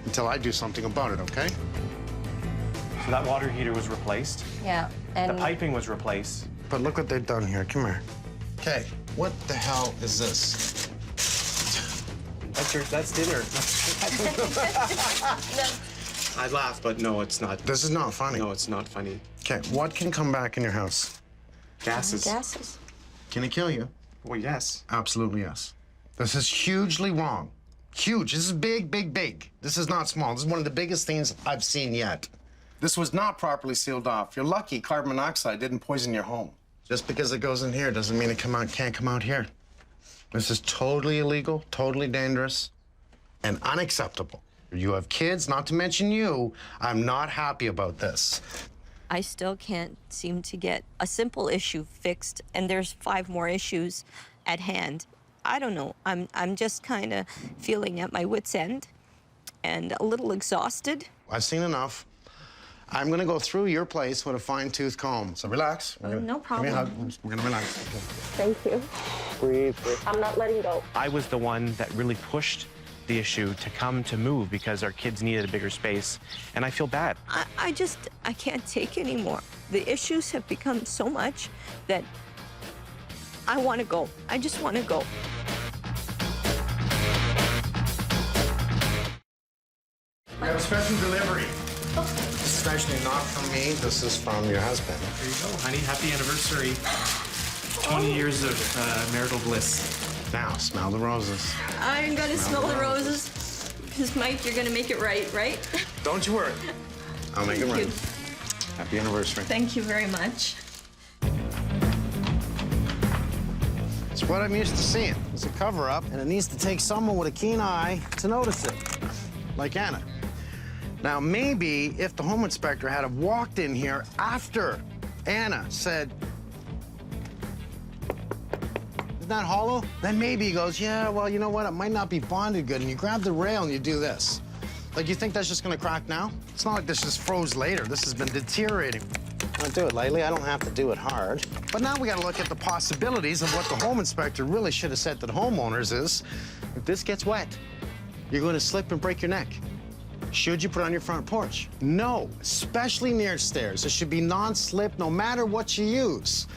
until I do something about it, okay? So that water heater was replaced. Yeah. And The piping was replaced. But look what they've done here. Come here. Okay, what the hell is this? That's dinner. I laugh, but no, it's not. This is not funny. No, it's not funny. Okay, what can come back in your house? Gases. gases. Can it kill you? Well, yes. Absolutely yes. This is hugely wrong. Huge. This is big, big, big. This is not small. This is one of the biggest things I've seen yet. This was not properly sealed off. You're lucky carbon monoxide didn't poison your home. Just because it goes in here doesn't mean it can't come out here. This is totally illegal, totally dangerous, and unacceptable. You have kids, not to mention you. I'm not happy about this. I still can't seem to get a simple issue fixed, and there's 5 more issues at hand. I don't know. I'm just kind of feeling at my wit's end and a little exhausted. I've seen enough. I'm gonna go through your place with a fine-tooth comb. So relax. No Give me a hug. problem. We're gonna relax. Thank you. Breathe. I'm not letting go. I was the one that really pushed the issue to come to move because our kids needed a bigger space, and I feel bad. I can't take anymore. The issues have become so much that I want to go. I just want to go. We have a special delivery. Especially not from me. This is from your husband. There you go, honey. Happy anniversary. 20 years of marital bliss. Now, smell the roses. I'm gonna smell the roses. Because, Mike, you're gonna make it right, right? Don't you worry. I'll make it Thank right. you. Happy anniversary. Thank you very much. It's what I'm used to seeing. It's a cover-up, and it needs to take someone with a keen eye to notice it, like Anna. Now, maybe if the home inspector had have walked in here after Anna said, isn't that hollow? Then maybe he goes, yeah, well, you know what? It might not be bonded good, and you grab the rail and you do this. Like, you think that's just gonna crack now? It's not like this just froze later. This has been deteriorating. I don't do it lightly. I don't have to do it hard. But now we gotta look at the possibilities of what the home inspector really should have said to the homeowners is, if this gets wet, you're gonna slip and break your neck. Should you put it on your front porch? No, especially near stairs. It should be non-slip no matter what you use.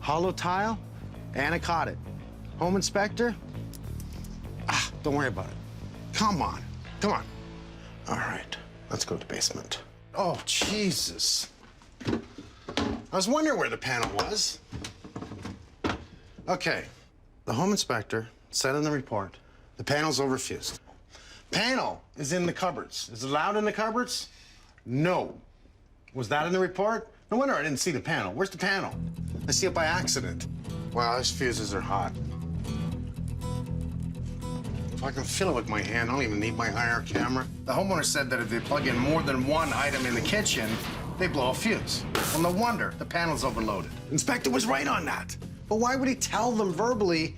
Hollow tile, Anna caught it. Home inspector, don't worry about it. Come on, come on. All right, let's go to the basement. Oh, Jesus. I was wondering where the panel was. Okay, the home inspector said in the report, the panel's overfused. Panel is in the cupboards. Is it allowed in the cupboards? No. Was that in the report? No wonder I didn't see the panel. Where's the panel? I see it by accident. Wow, these fuses are hot. If I can feel it with my hand, I don't even need my IR camera. The homeowner said that if they plug in more than one item in the kitchen, they blow a fuse. Well, no wonder the panel's overloaded. Inspector was right on that. But why would he tell them verbally,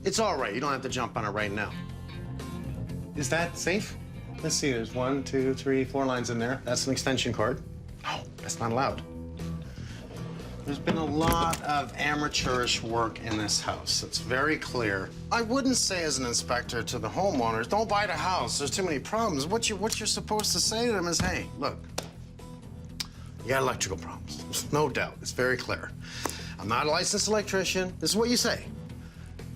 it's all right, you don't have to jump on it right now? Is that safe? Let's see, there's 1, 2, 3, 4 lines in there. That's an extension cord. No, that's not allowed. There's been a lot of amateurish work in this house. It's very clear. I wouldn't say as an inspector to the homeowners, don't buy the house, there's too many problems. What you're supposed to say to them is, hey, look, you got electrical problems. There's no doubt, it's very clear. I'm not a licensed electrician, this is what you say.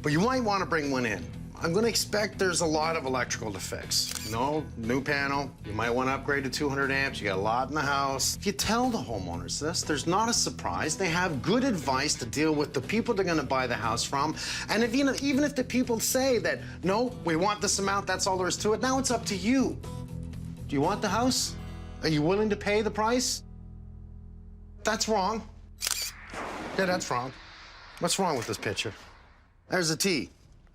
But you might want to bring one in. I'm going to expect there's a lot of electrical to fix. No, new panel, you might want to upgrade to 200 amps, you got a lot in the house. If you tell the homeowners this, there's not a surprise. They have good advice to deal with the people they're going to buy the house from. And if, even if the people say that, no, we want this amount, that's all there is to it, now it's up to you. Do you want the house? Are you willing to pay the price? That's wrong. Yeah, that's wrong. What's wrong with this picture? There's a T.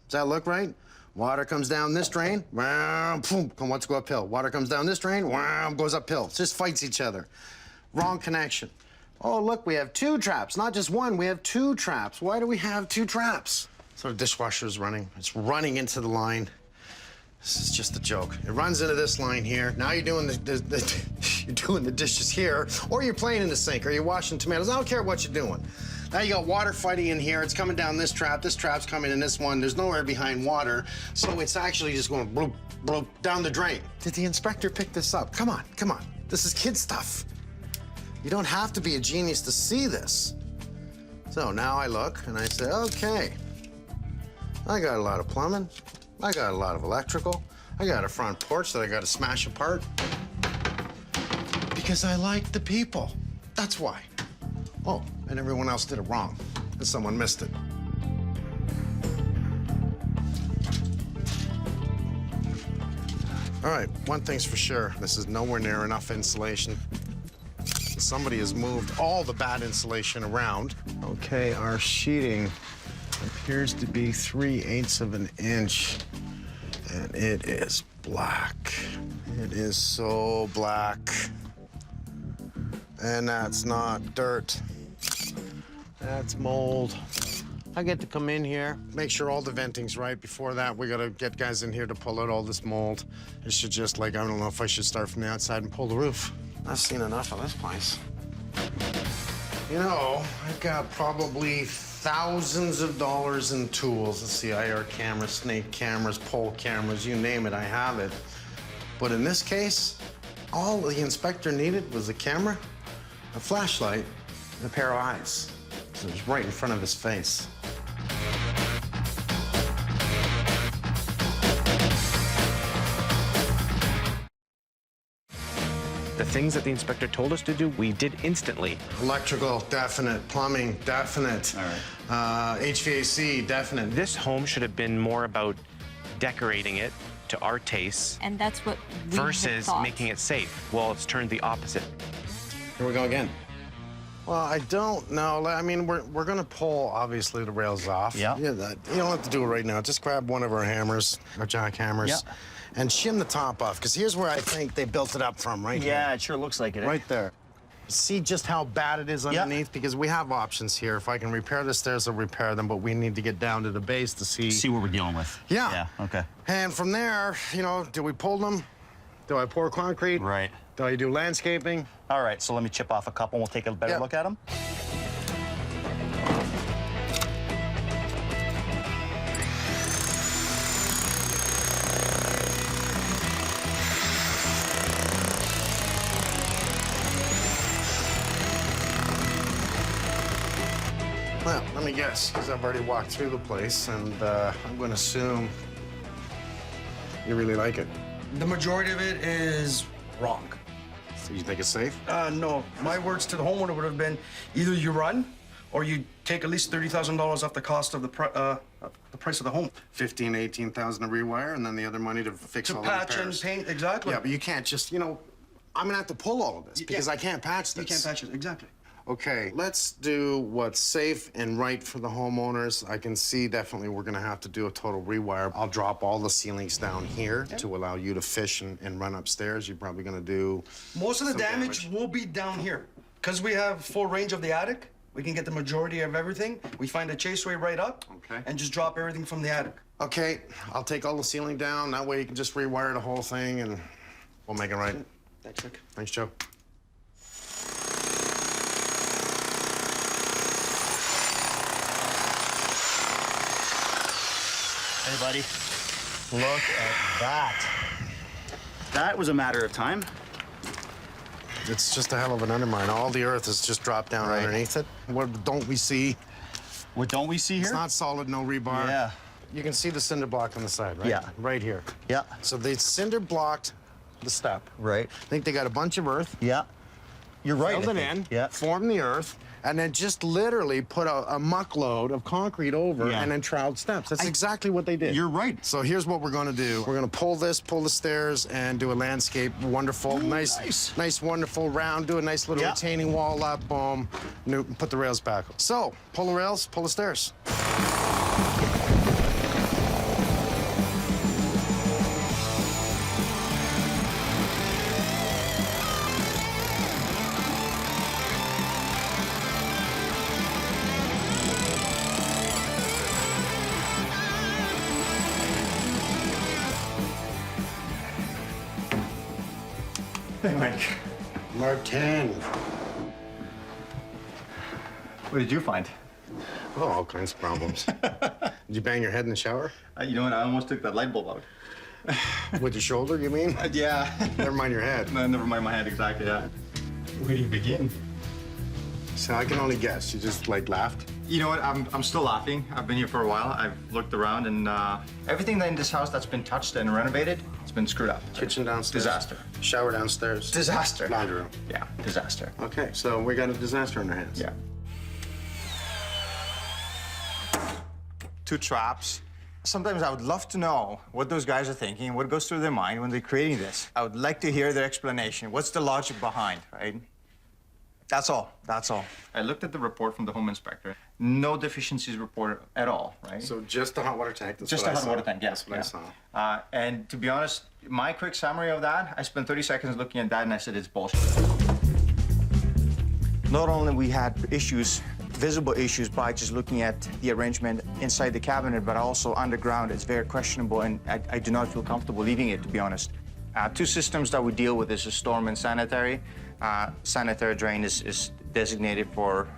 Does that look right? Water comes down this drain, boom, wants to go uphill. Water comes down this drain, goes uphill. It just fights each other. Wrong connection. Oh, look, we have 2 traps, not just one, we have 2 traps. Why do we have 2 traps? So the dishwasher's running. It's running into the line. This is just a joke. It runs into this line here. Now you're doing you're doing the dishes here, or you're playing in the sink, or you're washing tomatoes. I don't care what you're doing. Now you got water fighting in here. It's coming down this trap's coming in this one. There's nowhere behind water, so it's actually just going bloop, bloop, down the drain. Did the inspector pick this up? Come on, come on. This is kid stuff. You don't have to be a genius to see this. So now I look and I say, okay, I got a lot of plumbing. I got a lot of electrical. I got a front porch that I got to smash apart. Because I like the people. That's why. Oh, and everyone else did it wrong, and someone missed it. All right, one thing's for sure. This is nowhere near enough insulation. Somebody has moved all the bad insulation around. Okay, our sheeting appears to be 3/8 of an inch, and it is black. It is so black. And that's not dirt. That's mold. I get to come in here, make sure all the venting's right. Before that, we gotta get guys in here to pull out all this mold. It should just, like, I don't know if I should start from the outside and pull the roof. I've seen enough of this place. You know, I've got probably thousands of dollars in tools. Let's see, IR cameras, snake cameras, pole cameras, you name it, I have it. But in this case, all the inspector needed was a camera, a flashlight, and a pair of eyes. So it was right in front of his face. The things that the inspector told us to do, we did instantly. Electrical, definite. Plumbing, definite. All right. HVAC, definite. This home should have been more about decorating it to our tastes. And that's what we versus thought. making it safe. Well, it's turned the opposite. Here we go again. Well, I don't know. I mean, we're gonna pull, obviously, the rails off. Yeah. You don't have to do it right now. Just grab one of our hammers, our jackhammers, Yeah. and shim the top off, because here's where I think they built it up from, right here. Yeah, it sure looks like it. Right there. See just how bad it is underneath? Because we have options here. If I can repair the stairs, I'll repair them, but we need to get down to the base to see... See what we're dealing with. Yeah. Yeah, okay. And from there, you know, do we pull them? Do I pour concrete? Right. Do I do landscaping? All right, so let me chip off a couple and we'll take a better look at them. Well, let me guess, because I've already walked through the place, and I'm going to assume you really like it. The majority of it is wrong. So you think it's safe? No. My words to the homeowner would have been either you run or you take at least $30,000 off the cost of the price of the home. 15, 18,000 to rewire, and then the other money to fix all the patch repairs. and paint, exactly. Yeah, but you can't just, you know, I'm going to have to pull all of this because I can't patch this. You can't patch it, exactly. Okay, let's do what's safe and right for the homeowners. I can see definitely we're gonna have to do a total rewire. I'll drop all the ceilings down here to allow you to fish and run upstairs. You're probably gonna do Most of the damage will be down here. Because we have full range of the attic, we can get the majority of everything. We find a chaseway right up and just drop everything from the attic. Okay, I'll take all the ceiling down. That way you can just rewire the whole thing and we'll make it right. Thanks, Rick. Thanks, Joe. Hey, buddy. Look at that. That was a matter of time. It's just a hell of an undermine. All the earth has just dropped down underneath it. What don't we see? What don't we see here? It's not solid, no rebar. Yeah. You can see the cinder block on the side, right? Yeah. Right here. Yeah. So they cinder blocked the step. Right. I think they got a bunch of earth. Yeah. You're right. Filled it in, Yeah. formed the earth, and then just literally put a muck load of concrete over and then troweled steps. That's exactly what they did. You're right. So here's what we're gonna do. We're gonna pull the stairs and do a landscape, wonderful, nice, wonderful round, do a nice little retaining wall up, boom, put the rails back. So, pull the rails, pull the stairs. Hey, Mike. Martin. What did you find? Oh, all kinds of problems. Did you bang your head in the shower? You know what? I almost took that light bulb out. With your shoulder, you mean? Yeah. Never mind your head. No, never mind my head, exactly, yeah. Where do you begin? So I can only guess. You just, like, laughed? You know what? I'm still laughing. I've been here for a while. I've looked around, and everything in this house that's been touched and renovated, it's been screwed up. Kitchen downstairs? Disaster. Shower downstairs? Disaster. Laundry room? Yeah, disaster. Okay, so we got a disaster on our hands. Yeah. 2 traps. Sometimes I would love to know what those guys are thinking, what goes through their mind when they're creating this. I would like to hear their explanation. What's the logic behind, right? That's all. That's all. I looked at the report from the home inspector. No deficiencies reported at all, right? So just the hot water tank. That's Just what a I hot saw. water tank, yes. That's what I saw. And to be honest, my quick summary of that, I spent 30 seconds looking at that and I said it's bullshit. Not only we had issues, visible issues by just looking at the arrangement inside the cabinet, but also underground, it's very questionable and I do not feel comfortable leaving it, to be honest. 2 systems that we deal with is a storm and sanitary. Sanitary drain is designated for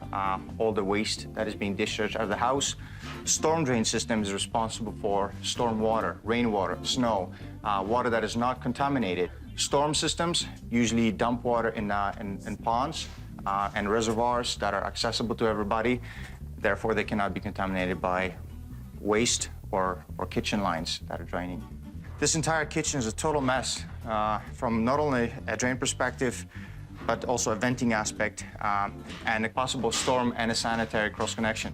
all the waste that is being discharged out of the house. Storm drain system is responsible for storm water, rainwater, snow, water that is not contaminated. Storm systems usually dump water in ponds and reservoirs that are accessible to everybody. Therefore, they cannot be contaminated by waste or kitchen lines that are draining. This entire kitchen is a total mess from not only a drain perspective, but also a venting aspect and a possible storm and a sanitary cross connection.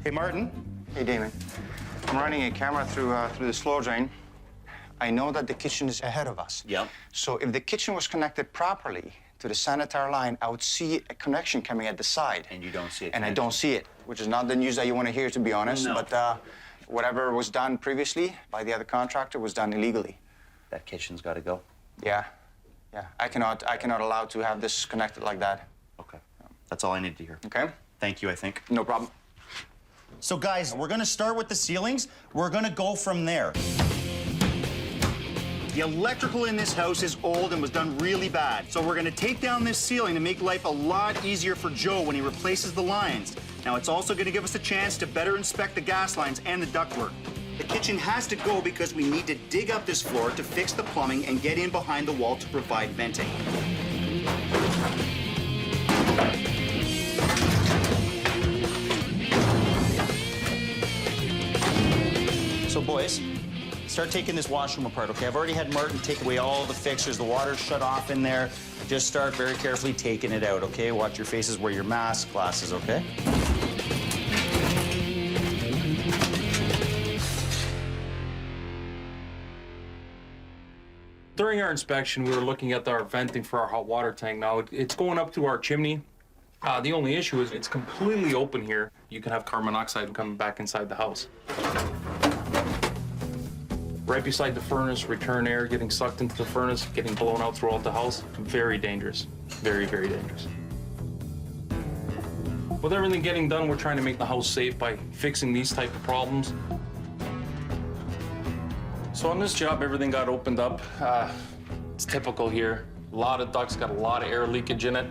Hey, Martin. Hey, Damon. I'm running a camera through this floor drain. I know that the kitchen is ahead of us. Yep. So if the kitchen was connected properly to the sanitary line, I would see a connection coming at the side. And you don't see it. And I don't see it, which is not the news that you want to hear, to be honest. No. But whatever was done previously by the other contractor was done illegally. That kitchen's got to go. Yeah. Yeah. I cannot allow to have this connected like that. Okay. That's all I need to hear. Okay? Thank you, I think. No problem. So, guys, we're going to start with the ceilings. We're going to go from there. The electrical in this house is old and was done really bad. So we're gonna take down this ceiling to make life a lot easier for Joe when he replaces the lines. Now it's also gonna give us a chance to better inspect the gas lines and the ductwork. The kitchen has to go because we need to dig up this floor to fix the plumbing and get in behind the wall to provide venting. So boys, start taking this washroom apart, okay? I've already had Martin take away all the fixtures. The water's shut off in there. Just start very carefully taking it out, okay? Watch your faces, wear your mask, glasses, okay? During our inspection, we were looking at our venting for our hot water tank. Now, it's going up to our chimney. The only issue is it's completely open here. You can have carbon monoxide coming back inside the house. Right beside the furnace, return air getting sucked into the furnace, getting blown out throughout the house. Very dangerous. Very, very dangerous. With everything getting done, we're trying to make the house safe by fixing these type of problems. So on this job, everything got opened up. It's typical here. A lot of ducts, got a lot of air leakage in it.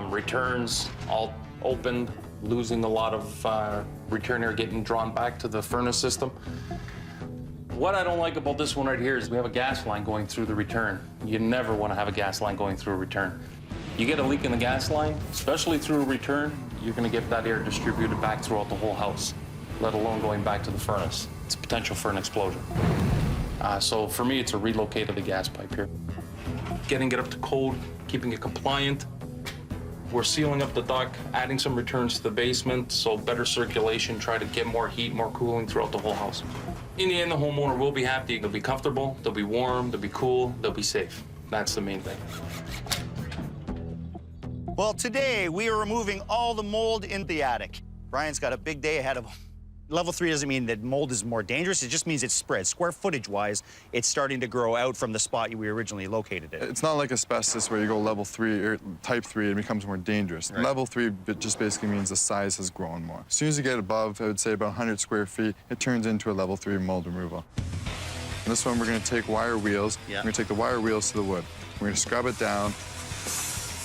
Returns all opened, losing a lot of return air getting drawn back to the furnace system. What I don't like about this one right here is we have a gas line going through the return. You never want to have a gas line going through a return. You get a leak in the gas line, especially through a return, you're going to get that air distributed back throughout the whole house, let alone going back to the furnace. It's a potential for an explosion. So for me, it's a relocate of the gas pipe here. Getting it up to code, keeping it compliant. We're sealing up the duct, adding some returns to the basement, so better circulation, try to get more heat, more cooling throughout the whole house. In the end, the homeowner will be happy. They'll be comfortable, they'll be warm, they'll be cool, they'll be safe. That's the main thing. Well, today we are removing all the mold in the attic. Brian's got a big day ahead of him. Level 3 doesn't mean that mold is more dangerous. It just means it's spread. Square footage-wise, it's starting to grow out from the spot we originally located it. It's not like asbestos where you go level 3 or type 3, it becomes more dangerous. Right. Level 3 it just basically means the size has grown more. As soon as you get above, I would say about 100 square feet, it turns into a level 3 mold removal. And this one, we're going to take wire wheels. Yeah. We're going to take the wire wheels to the wood. We're going to scrub it down.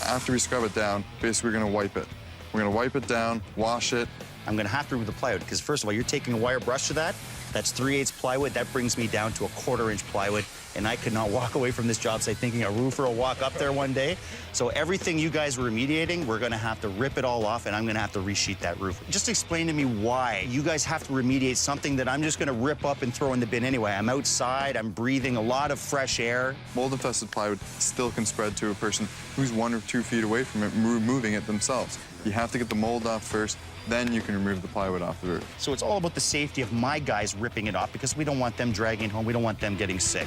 After we scrub it down, basically we're going to wipe it. We're going to wipe it down, wash it. I'm going to have to remove the plywood because, first of all, you're taking a wire brush to that. That's 3/8 plywood. That brings me down to a 1/4 inch plywood. And I could not walk away from this job site thinking a roofer will walk up there one day. So everything you guys were remediating, we're going to have to rip it all off, and I'm going to have to resheet that roof. Just explain to me why you guys have to remediate something that I'm just going to rip up and throw in the bin anyway. I'm outside. I'm breathing a lot of fresh air. Mold-infested plywood still can spread to a person who's 1 or 2 feet away from it, removing it themselves. You have to get the mold off first, then you can remove the plywood off the roof. So it's all about the safety of my guys ripping it off because we don't want them dragging it home. We don't want them getting sick.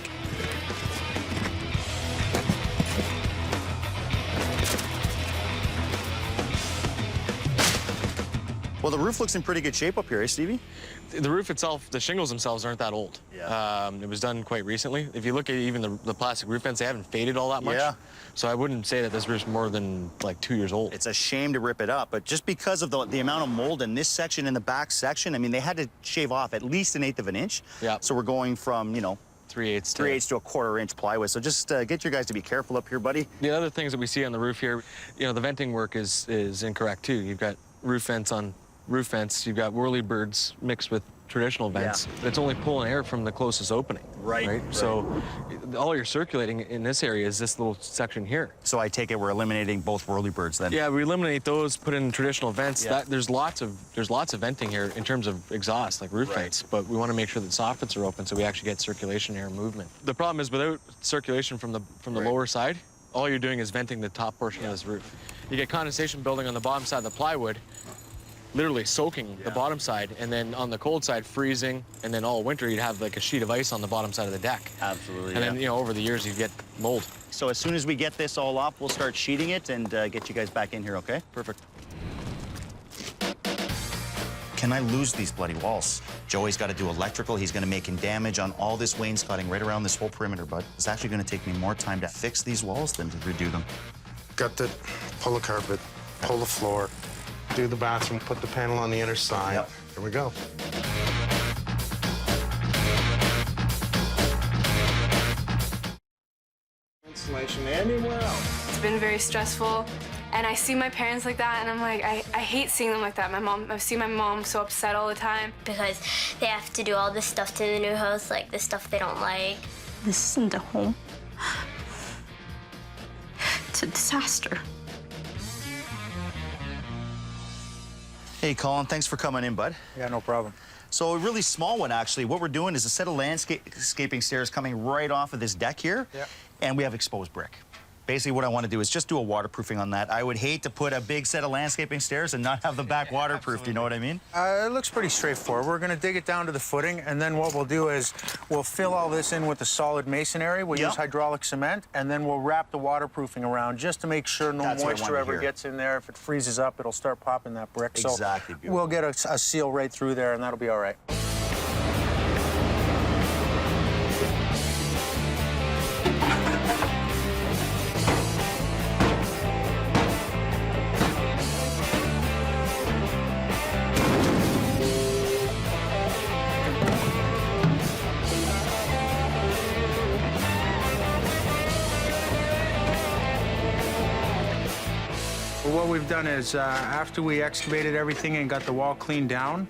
Well, the roof looks in pretty good shape up here, eh, Stevie? The roof itself, the shingles themselves aren't that old. Yeah. It was done quite recently. If you look at even the plastic roof vents, they haven't faded all that much. Yeah. So I wouldn't say that this roof's more than like 2 years old. It's a shame to rip it up, but just because of the amount of mold in this section and the back section, I mean, they had to shave off at least 1/8 of an inch. Yeah. So we're going from, you know, 3/8 to a 1/4 inch plywood. So just get your guys to be careful up here, buddy. The other things that we see on the roof here, you know, the venting work is incorrect too. You've got roof vents on roof vents. You've got whirly-birds mixed with traditional vents. Yeah. It's only pulling air from the closest opening. Right. So all you're circulating in this area is this little section here. So I take it we're eliminating both whirly-birds then? Yeah, we eliminate those, put in traditional vents. Yeah. There's lots of venting here in terms of exhaust, like roof vents, but we want to make sure that soffits are open so we actually get circulation air movement. The problem is without circulation from the lower side, all you're doing is venting the top portion of this roof. You get condensation building on the bottom side of the plywood, literally soaking the bottom side, and then on the cold side freezing, and then all winter you'd have like a sheet of ice on the bottom side of the deck. Absolutely. And then, you know, over the years you get mold. So as soon as we get this all off, we'll start sheeting it and get you guys back in here, okay? Perfect. Can I lose these bloody walls? Joey's got to do electrical. He's going to make damage on all this wainscoting right around this whole perimeter, but it's actually going to take me more time to fix these walls than to redo them. Got to pull the carpet, pull the floor, do the bathroom, put the panel on the inner side. Yep. Here we go. insulation anywhere else. It's been very stressful, and I see my parents like that, and I'm like, I hate seeing them like that. I see my mom so upset all the time. Because they have to do all this stuff to the new house, like the stuff they don't like. This isn't a home. It's a disaster. Hey, Colin, thanks for coming in, bud. Yeah, no problem. So a really small one, actually. What we're doing is a set of landscaping stairs coming right off of this deck here, and we have exposed brick. Basically, what I want to do is just do a waterproofing on that. I would hate to put a big set of landscaping stairs and not have the back waterproofed, you know what I mean? It looks pretty straightforward. We're going to dig it down to the footing, and then what we'll do is we'll fill all this in with the solid masonry. We'll use hydraulic cement, and then we'll wrap the waterproofing around just to make sure no moisture ever gets in there. If it freezes up, it'll start popping that brick. Exactly. So we'll get a seal right through there, and that'll be all right. What we've done is, after we excavated everything and got the wall cleaned down,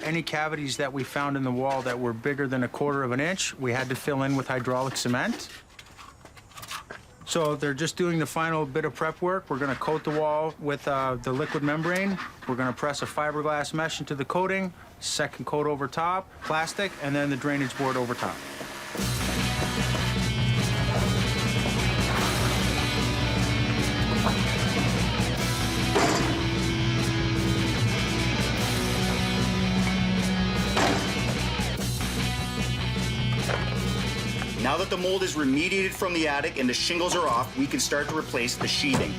any cavities that we found in the wall that were bigger than 1/4 of an inch, we had to fill in with hydraulic cement. So they're just doing the final bit of prep work. We're going to coat the wall with the liquid membrane. We're going to press a fiberglass mesh into the coating, second coat over top, plastic, and then the drainage board over top. Now that the mold is remediated from the attic and the shingles are off, we can start to replace the sheathing.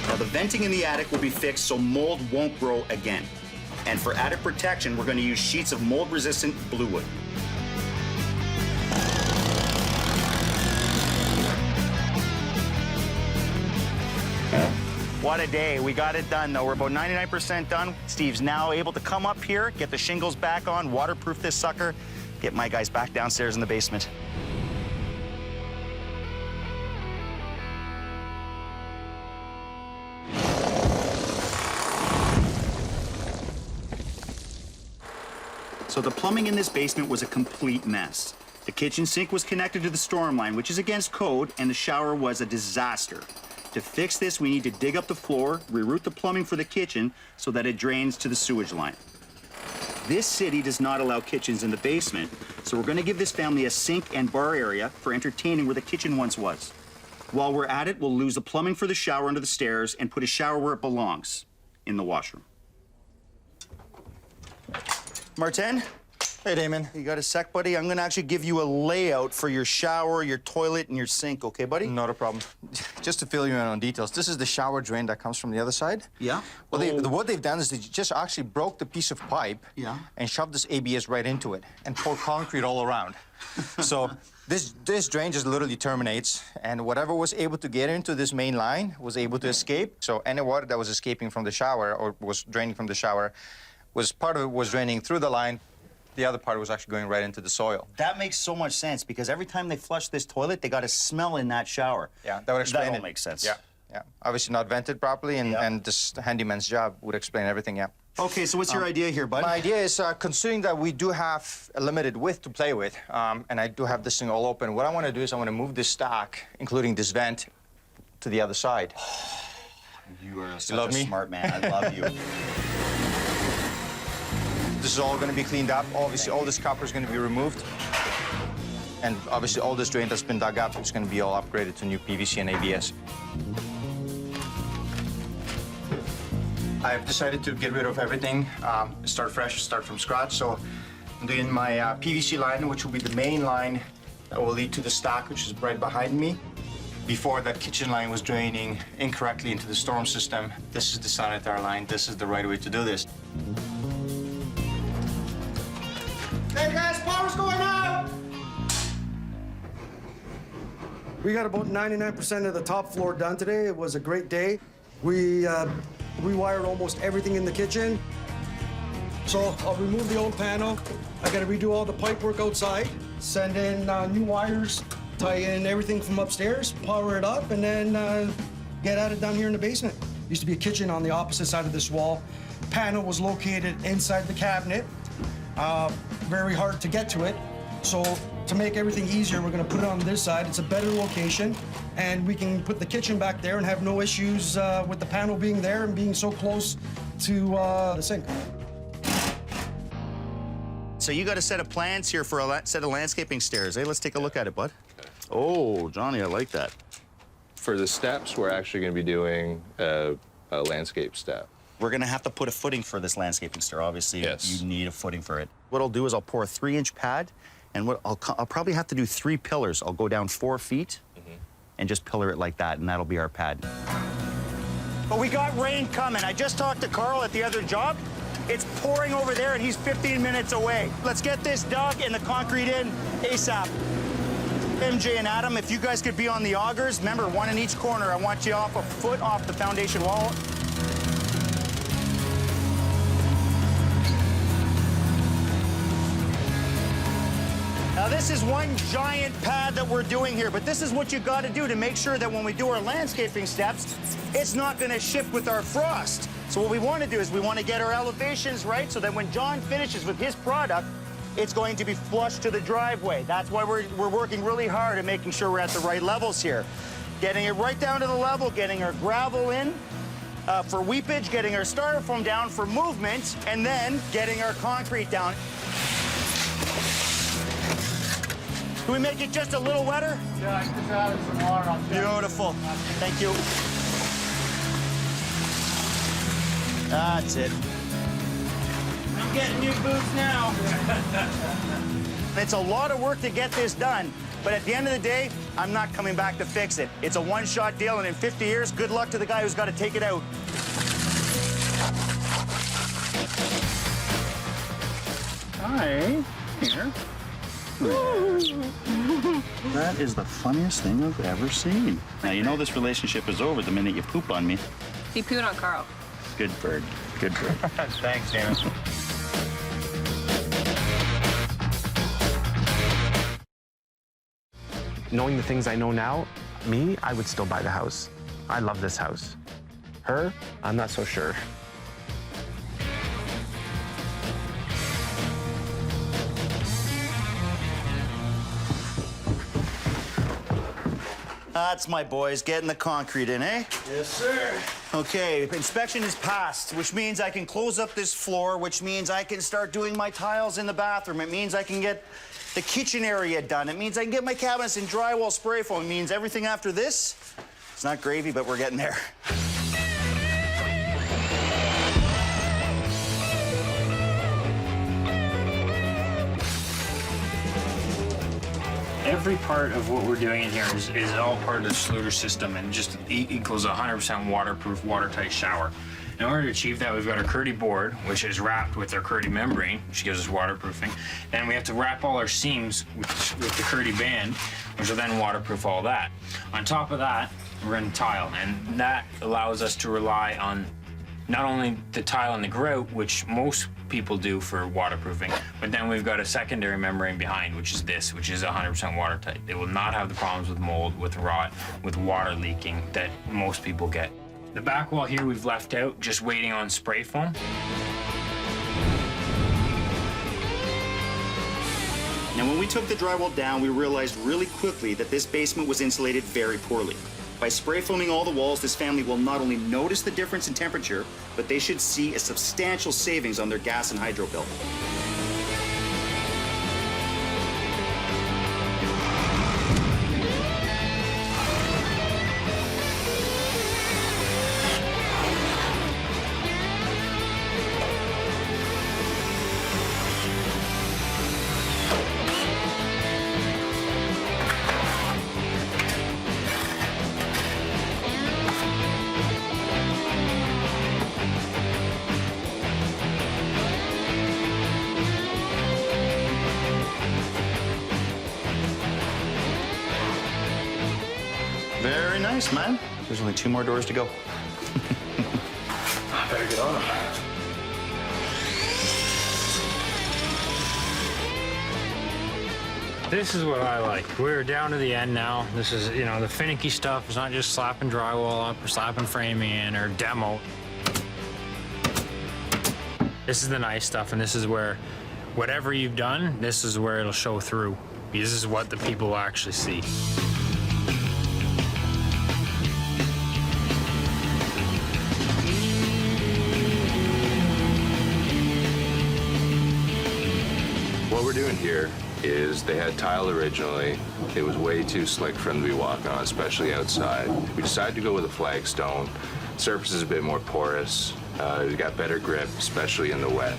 Now the venting in the attic will be fixed so mold won't grow again. And for attic protection, we're going to use sheets of mold-resistant blue wood. What a day. We got it done, though. We're about 99% done. Steve's now able to come up here, get the shingles back on, waterproof this sucker, get my guys back downstairs in the basement. So the plumbing in this basement was a complete mess. The kitchen sink was connected to the storm line, which is against code, and the shower was a disaster. To fix this, we need to dig up the floor, reroute the plumbing for the kitchen so that it drains to the sewage line. This city does not allow kitchens in the basement, so we're going to give this family a sink and bar area for entertaining where the kitchen once was. While we're at it, we'll lose the plumbing for the shower under the stairs and put a shower where it belongs, in the washroom. Martin? Hey, Damon. You got a sec, buddy? I'm going to actually give you a layout for your shower, your toilet, and your sink, okay, buddy? Not a problem. Just to fill you in on details, this is the shower drain that comes from the other side. Yeah? Well, what they've done is they just actually broke the piece of pipe and shoved this ABS right into it and poured concrete all around. So this drain just literally terminates, and whatever was able to get into this main line was able to escape. So any water that was escaping from the shower or was draining from the shower, part of it was draining through the line. The other part was actually going right into the soil. That makes so much sense because every time they flush this toilet, they got a smell in that shower. Yeah, that would explain it. That all makes sense. Yeah, yeah. Obviously not vented properly, and this handyman's job would explain everything, yeah. Okay, so what's your idea here, bud? My idea is, considering that we do have a limited width to play with, and I do have this thing all open, what I want to do is I want to move this stack, including this vent, to the other side. You are such a smart man. I love you. This is all going to be cleaned up. Obviously, all this copper is going to be removed. And obviously, all this drain that's been dug up is going to be all upgraded to new PVC and ABS. I've decided to get rid of everything, start fresh, start from scratch. So I'm doing my PVC line, which will be the main line that will lead to the stack, which is right behind me. Before, that kitchen line was draining incorrectly into the storm system. This is the sanitary line. This is the right way to do this. Hey guys, power's going out! We got about 99% of the top floor done today. It was a great day. We rewired almost everything in the kitchen. So I'll remove the old panel. I gotta redo all the pipe work outside, send in new wires tie in everything from upstairs, power it up, and then get at it down here in the basement. Used to be a kitchen on the opposite side of this wall. Panel was located inside the cabinet. Very hard to get to it. So to make everything easier, we're gonna put it on this side. It's a better location, and we can put the kitchen back there and have no issues with the panel being there and being so close to the sink. So you got a set of plans here for a set of landscaping stairs. Hey, let's take a look at it, bud. Oh, Johnny, I like that. For the steps, we're actually going to be doing a landscape step. We're gonna have to put a footing for this landscaping stair. Obviously, Yes. you need a footing for it. What I'll do is I'll pour a 3-inch pad, and I'll probably have to do 3 pillars. I'll go down 4 feet and just pillar it like that, and that'll be our pad. But we got rain coming. I just talked to Carl at the other job. It's pouring over there, and he's 15 minutes away. Let's get this dug and the concrete in ASAP. MJ and Adam, if you guys could be on the augers, remember, 1 in each corner. I want you off a foot off the foundation wall. Now, this is one giant pad that we're doing here, but this is what you got to do to make sure that when we do our landscaping steps, it's not going to shift with our frost. So what we want to do is we want to get our elevations right so that when John finishes with his product, it's going to be flush to the driveway. That's why we're working really hard at making sure we're at the right levels here. Getting it right down to the level, getting our gravel in for weepage, getting our styrofoam down for movement, and then getting our concrete down. Can we make it just a little wetter? Yeah, I just added some water on top. Beautiful. Thank you. That's it. I'm getting new boots now. It's a lot of work to get this done, but at the end of the day, I'm not coming back to fix it. It's a one-shot deal, and in 50 years, good luck to the guy who's got to take it out. Hi. Here. That is the funniest thing I've ever seen. Now, you know this relationship is over the minute you poop on me. He pooed on Carl. Good bird. Good bird. Thanks, Dana. Knowing the things I know now, me, I would still buy the house. I love this house. Her, I'm not so sure. That's my boys getting the concrete in, eh? Yes, sir. Okay, inspection is passed, which means I can close up this floor, which means I can start doing my tiles in the bathroom. It means I can get the kitchen area done. It means I can get my cabinets in drywall spray foam. It means everything after this, it's not gravy, but we're getting there. Every part of what we're doing in here is all part of the Schluter system and just equals a 100% waterproof, watertight shower. In order to achieve that, we've got our Curdy board, which is wrapped with our Curdy membrane, which gives us waterproofing. Then we have to wrap all our seams with the Curdy band, which will then waterproof all that. On top of that, we're going to tile, and that allows us to rely on not only the tile and the grout, which most people do for waterproofing, but then we've got a secondary membrane behind, which is this, which is 100% watertight. It will not have the problems with mold, with rot, with water leaking that most people get. The back wall here we've left out, just waiting on spray foam. Now, when we took the drywall down, we realized really quickly that this basement was insulated very poorly. By spray foaming all the walls, this family will not only notice the difference in temperature, but they should see a substantial savings on their gas and hydro bill. Very nice, man. There's only 2 more doors to go. Better get on them. This is what I like. We're down to the end now. This is, you know, the finicky stuff. It's not just slapping drywall up or slapping framing in or demo. This is the nice stuff, and this is where whatever you've done, this is where it'll show through. This is what the people will actually see. What we're doing here is they had tile originally. It was way too slick for them to be walking on, especially outside. We decided to go with a flagstone. Surface is a bit more porous. It got better grip, especially in the wet.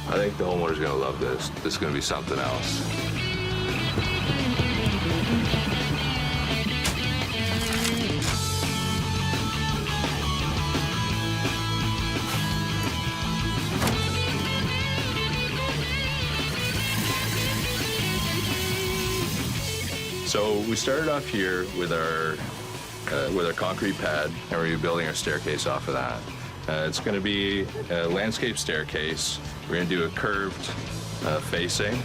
I think the homeowner's gonna love this. This is gonna be something else. So we started off here with our concrete pad, and we're building our staircase off of that. It's going to be a landscape staircase. We're going to do a curved facing.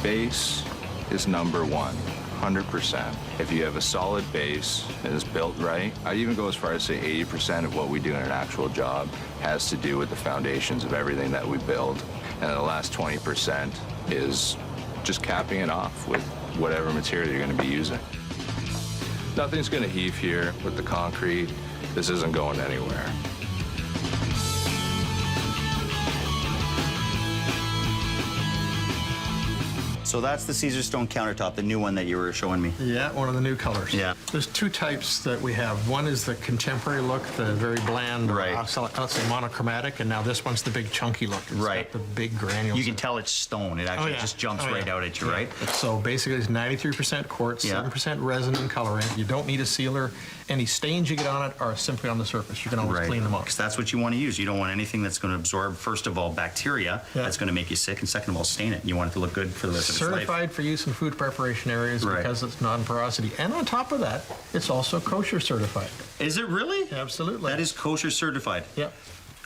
Base is number one, 100%. If you have a solid base and it's built right, I'd even go as far as say 80% of what we do in an actual job has to do with the foundations of everything that we build. And the last 20% is just capping it off with whatever material you're going to be using. Nothing's going to heave here with the concrete. This isn't going anywhere. So that's the Caesar stone countertop, the new one that you were showing me. Yeah, one of the new colors. Yeah. There's two types that we have. One is the contemporary look, the very bland, right. I'll say monochromatic, and now this one's the big chunky look. It's right. got the big granules. You can tell it's stone. It actually just jumps right out at you, right? So basically it's 93% quartz, 7% resin and colorant. You don't need a sealer. Any stains you get on it are simply on the surface. You can always clean them up. Because that's what you want to use. You don't want anything that's going to absorb, first of all, bacteria that's going to make you sick, and second of all, stain it. You want it to look good for the rest of its life. Certified for use in food preparation areas because it's non-porosity. And on top of that, it's also kosher certified. Is it really? Absolutely. That is kosher certified. Yep.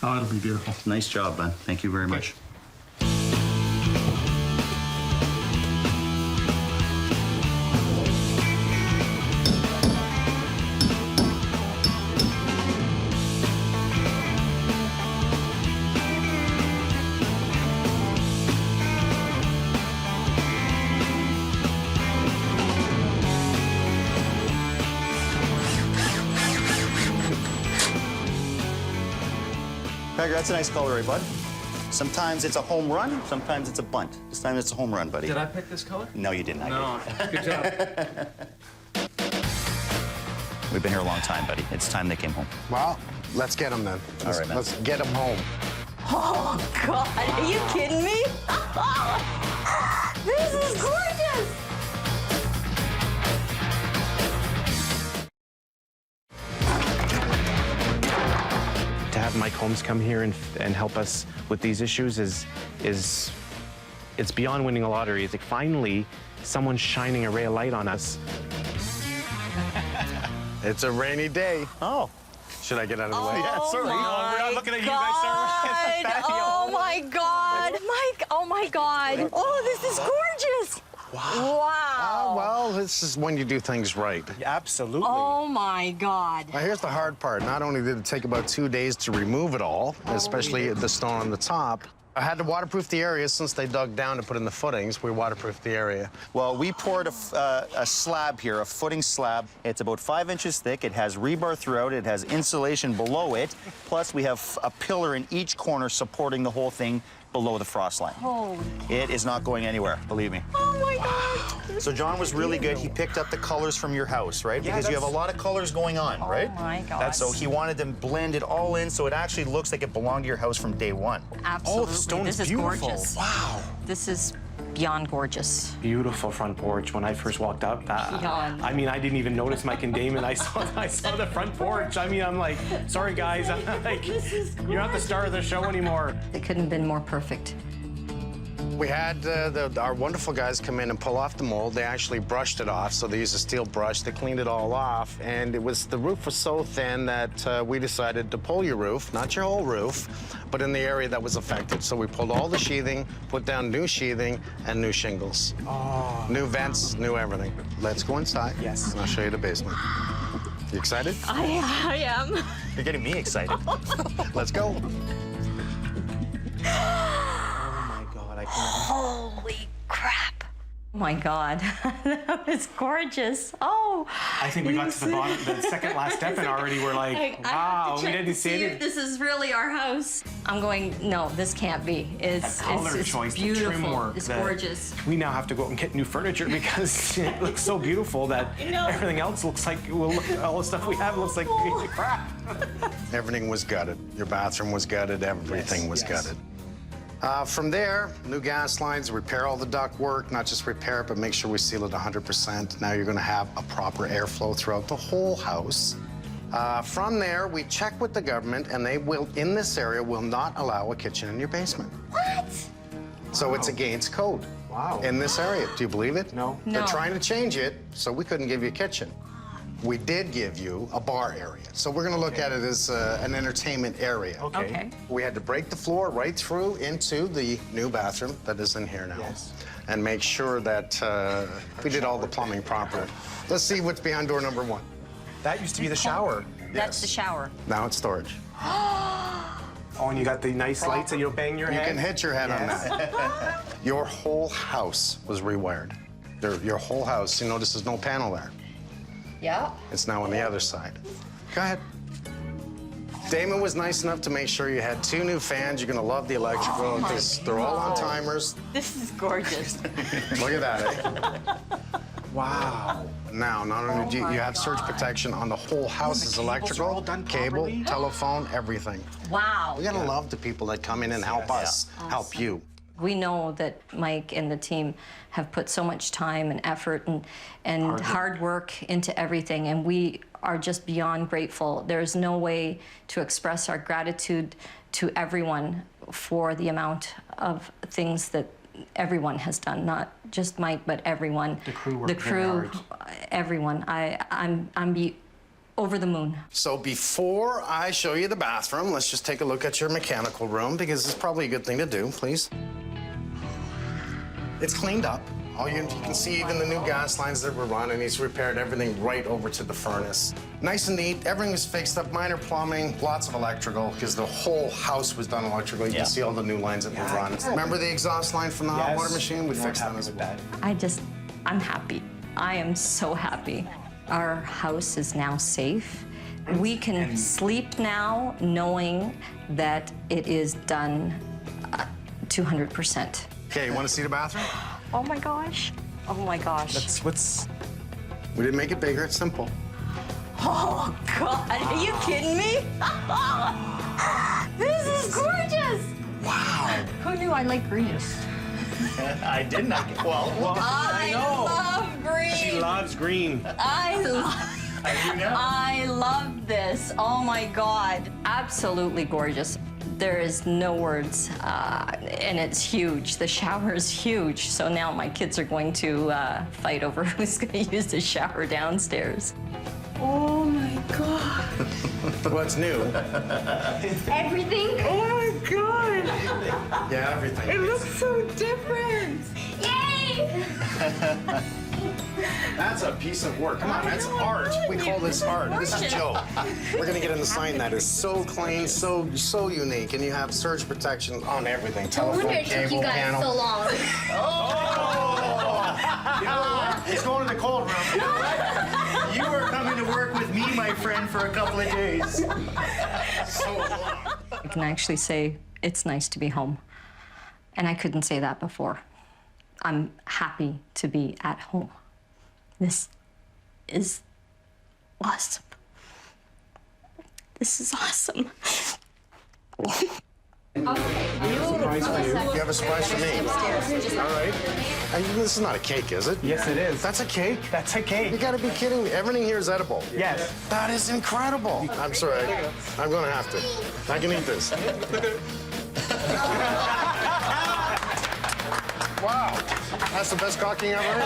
Oh, it'll be beautiful. Nice job, man. Thank you very much. Tiger, that's a nice color, right, bud? Sometimes it's a home run, sometimes it's a bunt. This time it's a home run, buddy. Did I pick this color? No, you didn't. No. Good job. We've been here a long time, buddy. It's time they came home. Well, let's get them then. All right, man. Let's get them home. Oh, God. Are you kidding me? This is gorgeous. To have Mike Holmes come here and help us with these issues is it's beyond winning a lottery. It's like finally someone's shining a ray of light on us. It's a rainy day. Oh. Should I get out of the way? Yeah, sorry. My we're not looking at you guys, sir. We're at the patio. Oh, my God. Mike, oh, my God. Oh, this is gorgeous. Wow. Well, this is when you do things right. Absolutely. Oh, my God. Now, here's the hard part. Not only did it take about 2 days to remove it all, especially the stone on the top, I had to waterproof the area since they dug down to put in the footings. We waterproofed the area. Well, we poured a slab here, a footing slab. It's about 5 inches thick. It has rebar throughout. It has insulation below it. Plus, we have a pillar in each corner supporting the whole thing below the frost line. Oh. It is not going anywhere, believe me. Oh, my God. So John was really good. He picked up the colors from your house, right? Yeah, because you have a lot of colors going on, right? Oh, my God. So he wanted to blend it all in so it actually looks like it belonged to your house from day one. Absolutely. Oh, the stone This is is beautiful. gorgeous. Wow. This is beyond gorgeous. Beautiful front porch. When I first walked up, I mean, I didn't even notice Mike and Damon. I saw the front porch. I mean, I'm like, sorry guys, I'm like, you're not the star of the show anymore. It couldn't have been more perfect. We had our wonderful guys come in and pull off the mold. They actually brushed it off, so they used a steel brush. They cleaned it all off, and the roof was so thin that we decided to pull your roof, not your whole roof, but in the area that was affected. So we pulled all the sheathing, put down new sheathing, and new shingles. Oh. New vents, new everything. Let's go inside. Yes. And I'll show you the basement. You excited? I am. You're getting me excited. Let's go. Holy crap. Oh my God, that was gorgeous. Oh. I think we got to the bottom, the second last step, and already we're like, wow, we didn't see it. This is really our house. I'm going, no, this can't be. It's Color choice, the beautiful. trim work. It's gorgeous. We now have to go out and get new furniture because it looks so beautiful that everything else looks like, all the stuff we have looks like crap. Everything was gutted. Your bathroom was gutted. Everything was gutted. From there, new gas lines, repair all the duct work, not just repair it, but make sure we seal it 100%. Now you're gonna have a proper airflow throughout the whole house. From there, we check with the government, and they will, in this area, will not allow a kitchen in your basement. What? So it's against code. Wow. In this area. Do you believe it? No. They're trying to change it, so we couldn't give you a kitchen. We did give you a bar area. So we're gonna look at it as an entertainment area. Okay. We had to break the floor right through into the new bathroom that is in here now. Yes. And make sure that we did all the plumbing properly. Let's see what's behind door number 1. That used to be the shower. That's the shower. Now it's storage. Oh, and you got the nice lights that you don't bang your head? You can hit your head on that. Your whole house was rewired. Your whole house. You notice there's no panel there. Yeah. It's now on the other side. Go ahead. Damon was nice enough to make sure you had 2 new fans. You're gonna love the electrical because they're all on timers. This is gorgeous. Look at that, eh? Wow. Now, not only do you have surge protection on the whole house is electrical, cable, telephone, everything. Wow. We gotta love the people that come in and help us, help you. We know that Mike and the team have put so much time and effort and hard work into everything, and we are just beyond grateful. There's no way to express our gratitude to everyone for the amount of things that everyone has done, not just Mike, but everyone. The crew worked The crew, very hard. everyone. I'm over the moon. So before I show you the bathroom, let's just take a look at your mechanical room because it's probably a good thing to do, please. It's cleaned up. You can see even the new gas lines that were running. He's repaired everything right over to the furnace. Nice and neat. Everything was fixed up. Minor plumbing, lots of electrical, because the whole house was done electrical. You can see all the new lines that were run. Remember the exhaust line from the hot water machine? We fixed that as well. I'm happy. I am so happy. Our house is now safe. We can sleep now knowing that it is done 200%. Okay, you want to see the bathroom? Oh my gosh. Oh my gosh. We didn't make it bigger, it's simple. Oh God, are you kidding me? This is gorgeous. Wow. Who knew I like green? I did not. Well, I love green. She loves green. I love this. Oh my God. Absolutely gorgeous. There is no words, and it's huge. The shower is huge, so now my kids are going to fight over who's going to use the shower downstairs. Oh my God. What's new? Everything? Oh my God. Yeah, everything. It looks so different. Yay! That's a piece of work. Come on, that's art. We call this art. This is Joe. We're gonna get in the sign that is so clean, so unique, and you have surge protection on everything. Telephone, cable, panel. so long. You know what? It's going to the cold room. You know what? You were coming to work with me, my friend, for a couple of days. So long. I can actually say it's nice to be home, and I couldn't say that before. I'm happy to be at home. This is awesome. This is awesome. You have a surprise for me. All right. This is not a cake, is it? Yes, it is. That's a cake? That's a cake. You gotta be kidding me. Everything here is edible. Yes. That is incredible. I'm sorry. I'm gonna have to. I can eat this. Wow, that's the best caulking I've ever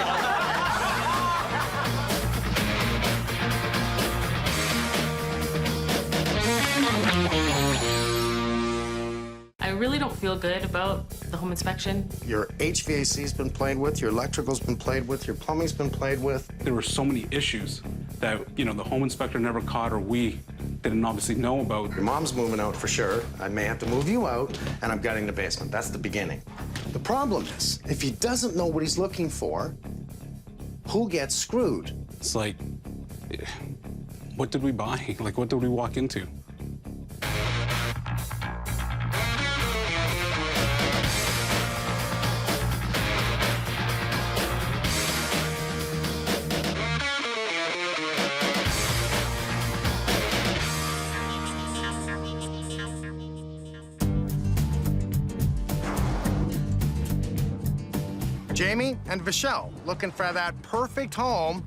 I really don't feel good about the home inspection. Your HVAC's been played with, your electrical's been played with, your plumbing's been played with. There were so many issues that, you know, the home inspector never caught, or we didn't obviously know about. Your mom's moving out for sure. I may have to move you out, and I'm gutting the basement. That's the beginning. The problem is, if he doesn't know what he's looking for, who gets screwed? It's like, what did we buy? Like, what did we walk into? Jamie and Vishal looking for that perfect home.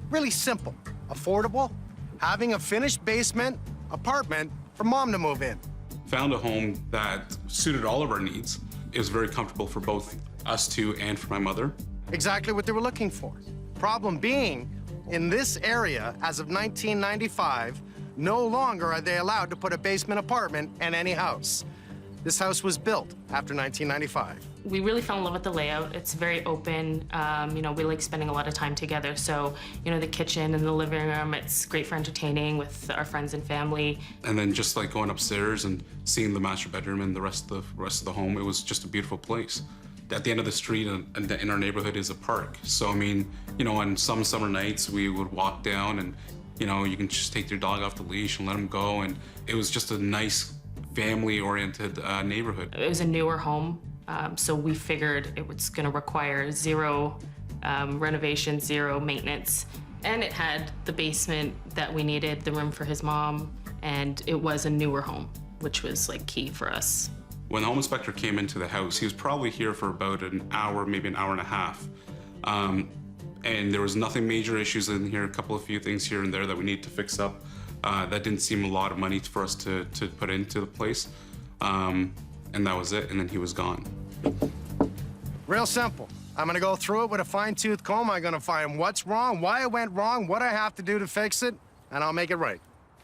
Really simple, affordable, having a finished basement apartment for mom to move in. Found a home that suited all of our needs. It was very comfortable for both us two and for my mother. Exactly what they were looking for. Problem being, in this area, as of 1995, no longer are they allowed to put a basement apartment in any house. This house was built after 1995. We really fell in love with the layout. It's very open. You know, we like spending a lot of time together. So, you know, the kitchen and the living room, it's great for entertaining with our friends and family. And then just like going upstairs and seeing the master bedroom and the rest of the home, it was just a beautiful place. At the end of the street and in our neighborhood is a park. So, I mean, you know, on some summer nights, we would walk down and, you know, you can just take your dog off the leash and let him go. And it was just a nice, family-oriented neighborhood. It was a newer home, so we figured it was gonna require zero renovation, zero maintenance. And it had the basement that we needed, the room for his mom, and it was a newer home, which was like key for us. When the home inspector came into the house, he was probably here for about an hour, maybe an hour and a half. And there was nothing major issues in here, a few things here and there that we need to fix up. That didn't seem a lot of money for us to put into the place. And that was it, and then he was gone. Real simple. I'm gonna go through it with a fine-tooth comb. I'm gonna find what's wrong, why it went wrong, what I have to do to fix it, and I'll make it right.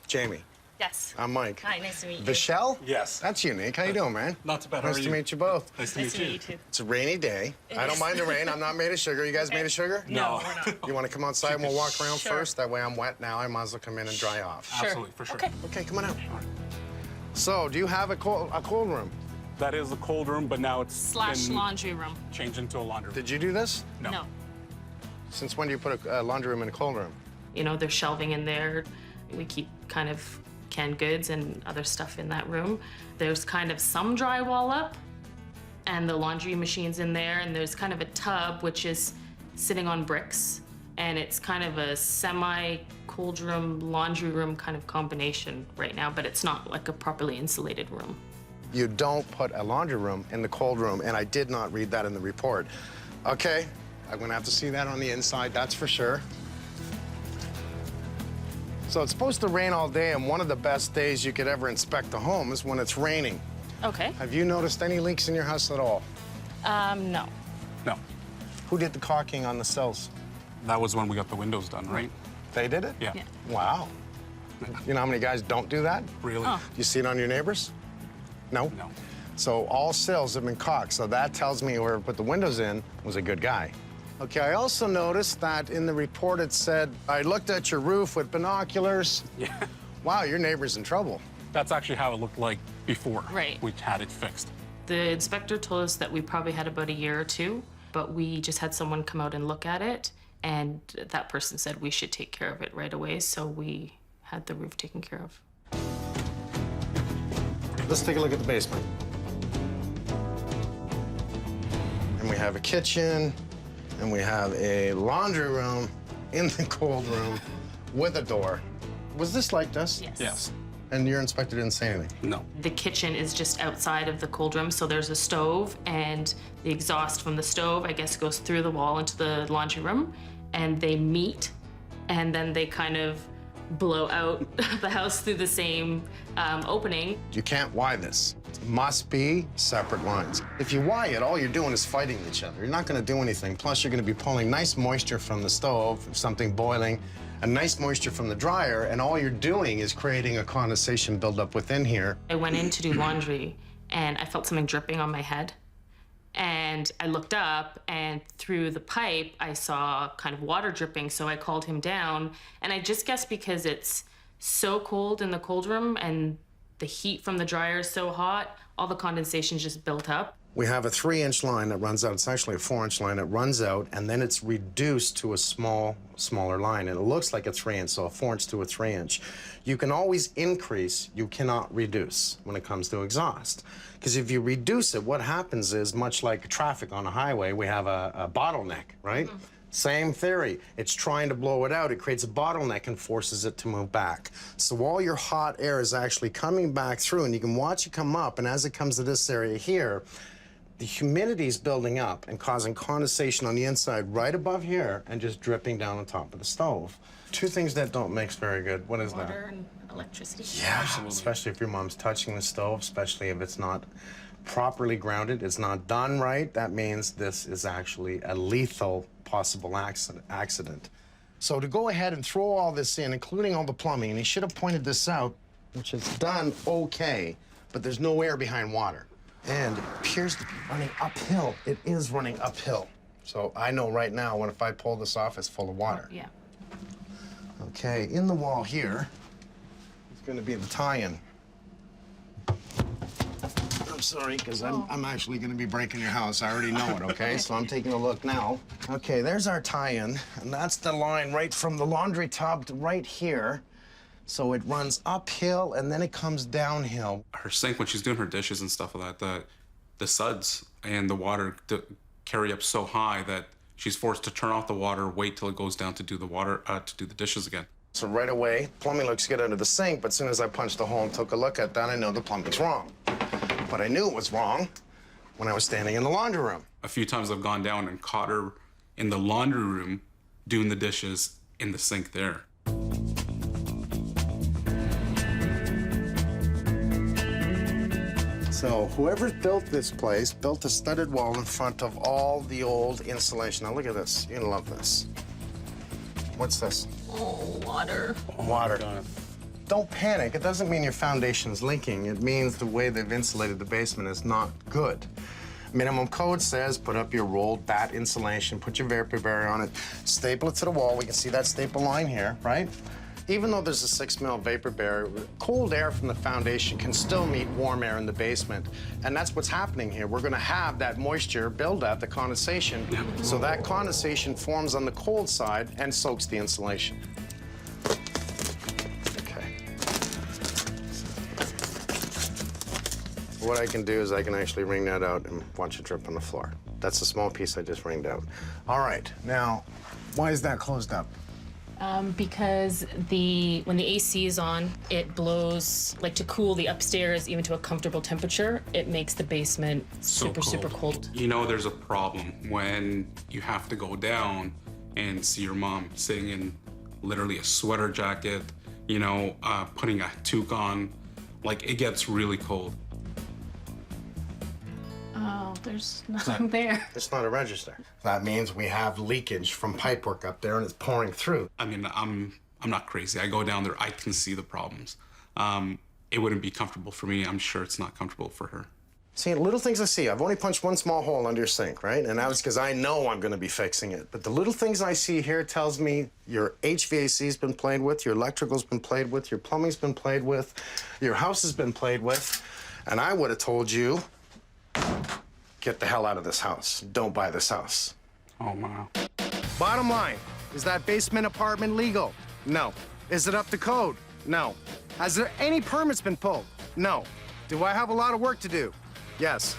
Jamie. Yes. I'm Mike. Hi, nice to meet you. Vishal? Yes. That's unique. How you doing, man? Not too bad. Nice to meet you both. Nice to meet you. too. It's a rainy day. I don't mind the rain. I'm not made of sugar. You guys made of sugar? No, we're not. You want to come outside and we'll walk around Sure. first? That way I'm wet now. I might as well come in and dry off. Absolutely, for sure. Okay. Okay, come on out. So, do you have a cold room? That is the cold room, but now it's / been laundry room. changed into a laundry room. Did you do this? No. Since when do you put a laundry room in a cold room? You know, there's shelving in there. We keep kind of canned goods and other stuff in that room. There's kind of some drywall up, and the laundry machine's in there, and there's kind of a tub which is sitting on bricks, and it's kind of a semi-cold room, laundry room kind of combination right now, but it's not like a properly insulated room. You don't put a laundry room in the cold room, and I did not read that in the report. Okay, I'm gonna have to see that on the inside, that's for sure. So it's supposed to rain all day, and one of the best days you could ever inspect the home is when it's raining. Okay. Have you noticed any leaks in your house at all? No. No. Who did the caulking on the cells? That was when we got the windows done, right? They did it? Yeah. Wow. You know how many guys don't do that? Really? Oh. You see it on your neighbors? No? No. So all cells have been caulked, so that tells me whoever put the windows in was a good guy. Okay, I also noticed that in the report it said, I looked at your roof with binoculars. Yeah. Wow, your neighbor's in trouble. That's actually how it looked like before Right. we had it fixed. The inspector told us that we probably had about a year or two, but we just had someone come out and look at it, and that person said we should take care of it right away, so we had the roof taken care of. Let's take a look at the basement. And we have a kitchen, and we have a laundry room in the cold room with a door. Was this like this? Yes. Yes. And your inspector didn't say anything? No. The kitchen is just outside of the cold room, so there's a stove, and the exhaust from the stove, I guess, goes through the wall into the laundry room, and they meet, and then they kind of blow out the house through the same opening. You can't wire this. It must be separate lines. If you wire it, all you're doing is fighting each other. You're not going to do anything. Plus, you're going to be pulling nice moisture from the stove, if something boiling, and nice moisture from the dryer, and all you're doing is creating a condensation buildup within here. I went in to do laundry, and I felt something dripping on my head. And I looked up, and through the pipe, I saw kind of water dripping, so I called him down. And I just guess because it's so cold in the cold room and the heat from the dryer is so hot, all the condensation just built up. We have a 3-inch line that runs out. It's actually a 4-inch line that runs out, and then it's reduced to a smaller line. And it looks like a 3-inch, so a 4-inch to a 3-inch. You can always increase, you cannot reduce when it comes to exhaust. Because if you reduce it, what happens is, much like traffic on a highway, we have a bottleneck, right? Same theory. It's trying to blow it out. It creates a bottleneck and forces it to move back. So all your hot air is actually coming back through, and you can watch it come up, and as it comes to this area here, the humidity is building up and causing condensation on the inside right above here and just dripping down on top of the stove. Two things that don't mix very good. What is that? Water and electricity. Yeah, especially if your mom's touching the stove, especially if it's not properly grounded, it's not done right. That means this is actually a lethal possible accident. So to go ahead and throw all this in, including all the plumbing, and he should have pointed this out, which is done okay, but there's no air behind water. And it appears to be running uphill. It is running uphill. So I know right now when if I pull this off, it's full of water. Yeah. Okay, in the wall here, it's going to be the tie-in. I'm sorry, because I'm actually going to be breaking your house. I already know it, okay? So I'm taking a look now. Okay, there's our tie-in, and that's the line right from the laundry tub to right here. So it runs uphill, and then it comes downhill. Her sink, when she's doing her dishes and stuff like that, the suds and the water carry up so high that she's forced to turn off the water, wait till it goes down to do the dishes again. So right away, plumbing looks good under the sink, but as soon as I punched the hole and took a look at that, I know the plumbing's wrong. But I knew it was wrong when I was standing in the laundry room. A few times I've gone down and caught her in the laundry room doing the dishes in the sink there. So whoever built this place built a studded wall in front of all the old insulation. Now look at this. You're gonna love this. What's this? Oh, water. Water. Don't panic. It doesn't mean your foundation's leaking. It means the way they've insulated the basement is not good. Minimum code says put up your rolled batt insulation, put your vapor barrier on it, staple it to the wall. We can see that staple line here, right? Even though there's a 6 mil vapor barrier, cold air from the foundation can still meet warm air in the basement. And that's what's happening here. We're gonna have that moisture build up, the condensation. So that condensation forms on the cold side and soaks the insulation. Okay. What I can do is I can actually wring that out and watch it drip on the floor. That's a small piece I just wringed out. All right, now, why is that closed up? Because when the AC is on, it blows, like to cool the upstairs even to a comfortable temperature, it makes the basement super cold. You know there's a problem when you have to go down and see your mom sitting in literally a sweater jacket, you know, putting a toque on. Like, it gets really cold. Oh, there's nothing there. It's not a register. That means we have leakage from pipework up there and it's pouring through. I mean, I'm not crazy. I go down there, I can see the problems. It wouldn't be comfortable for me. I'm sure it's not comfortable for her. See, little things I see. I've only punched one small hole under your sink, right? And that was because I know I'm going to be fixing it. But the little things I see here tells me your HVAC's been played with, your electrical's been played with, your plumbing's been played with, your house has been played with. And I would have told you, get the hell out of this house. Don't buy this house. Oh, wow. Bottom line, is that basement apartment legal? No. Is it up to code? No. Has there any permits been pulled? No. Do I have a lot of work to do? Yes.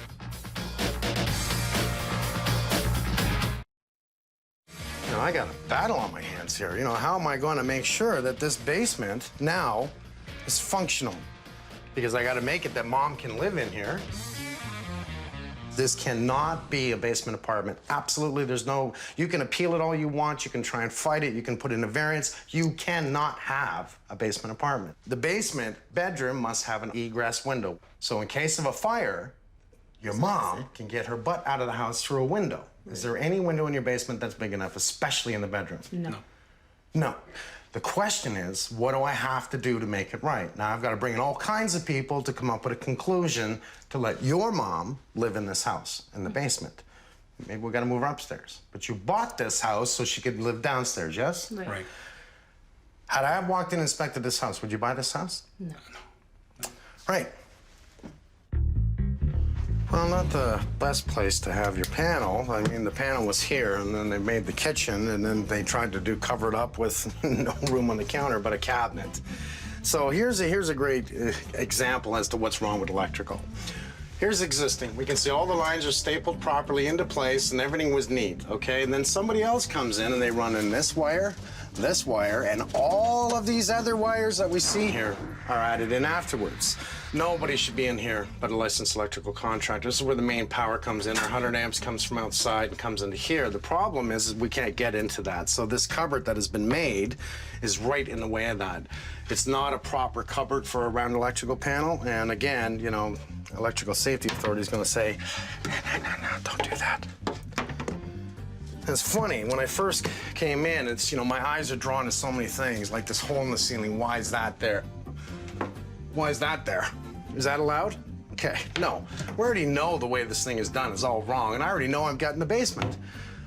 You know, I got a battle on my hands here. You know, how am I going to make sure that this basement now is functional? Because I got to make it that Mom can live in here. This cannot be a basement apartment. Absolutely, there's no, you can appeal it all you want, you can try and fight it, you can put in a variance. You cannot have a basement apartment. The basement bedroom must have an egress window. So in case of a fire, your mom can get her butt out of the house through a window. Is there any window in your basement that's big enough, especially in the bedroom? No. No. The question is, what do I have to do to make it right? Now, I've got to bring in all kinds of people to come up with a conclusion to let your mom live in this house, in the basement. Maybe we got to move her upstairs. But you bought this house so she could live downstairs, yes? Right. Had I walked in and inspected this house, would you buy this house? No. Right. Well, not the best place to have your panel. I mean, the panel was here, and then they made the kitchen, and then they tried to cover it up with no room on the counter but a cabinet. So here's a great example as to what's wrong with electrical. Here's existing. We can see all the lines are stapled properly into place, and everything was neat, okay? And then somebody else comes in, and they run in this wire, and all of these other wires that we see here are added in afterwards. Nobody should be in here but a licensed electrical contractor. This is where the main power comes in. Our 100 amps comes from outside and comes into here. The problem is we can't get into that. So this cupboard that has been made is right in the way of that. It's not a proper cupboard for a round electrical panel. And again, you know, Electrical Safety Authority is going to say, no, don't do that. It's funny, when I first came in, it's, you know, my eyes are drawn to so many things, like this hole in the ceiling. Why is that there? Why is that there? Is that allowed? Okay, no. We already know the way this thing is done is all wrong, and I already know I've got in the basement.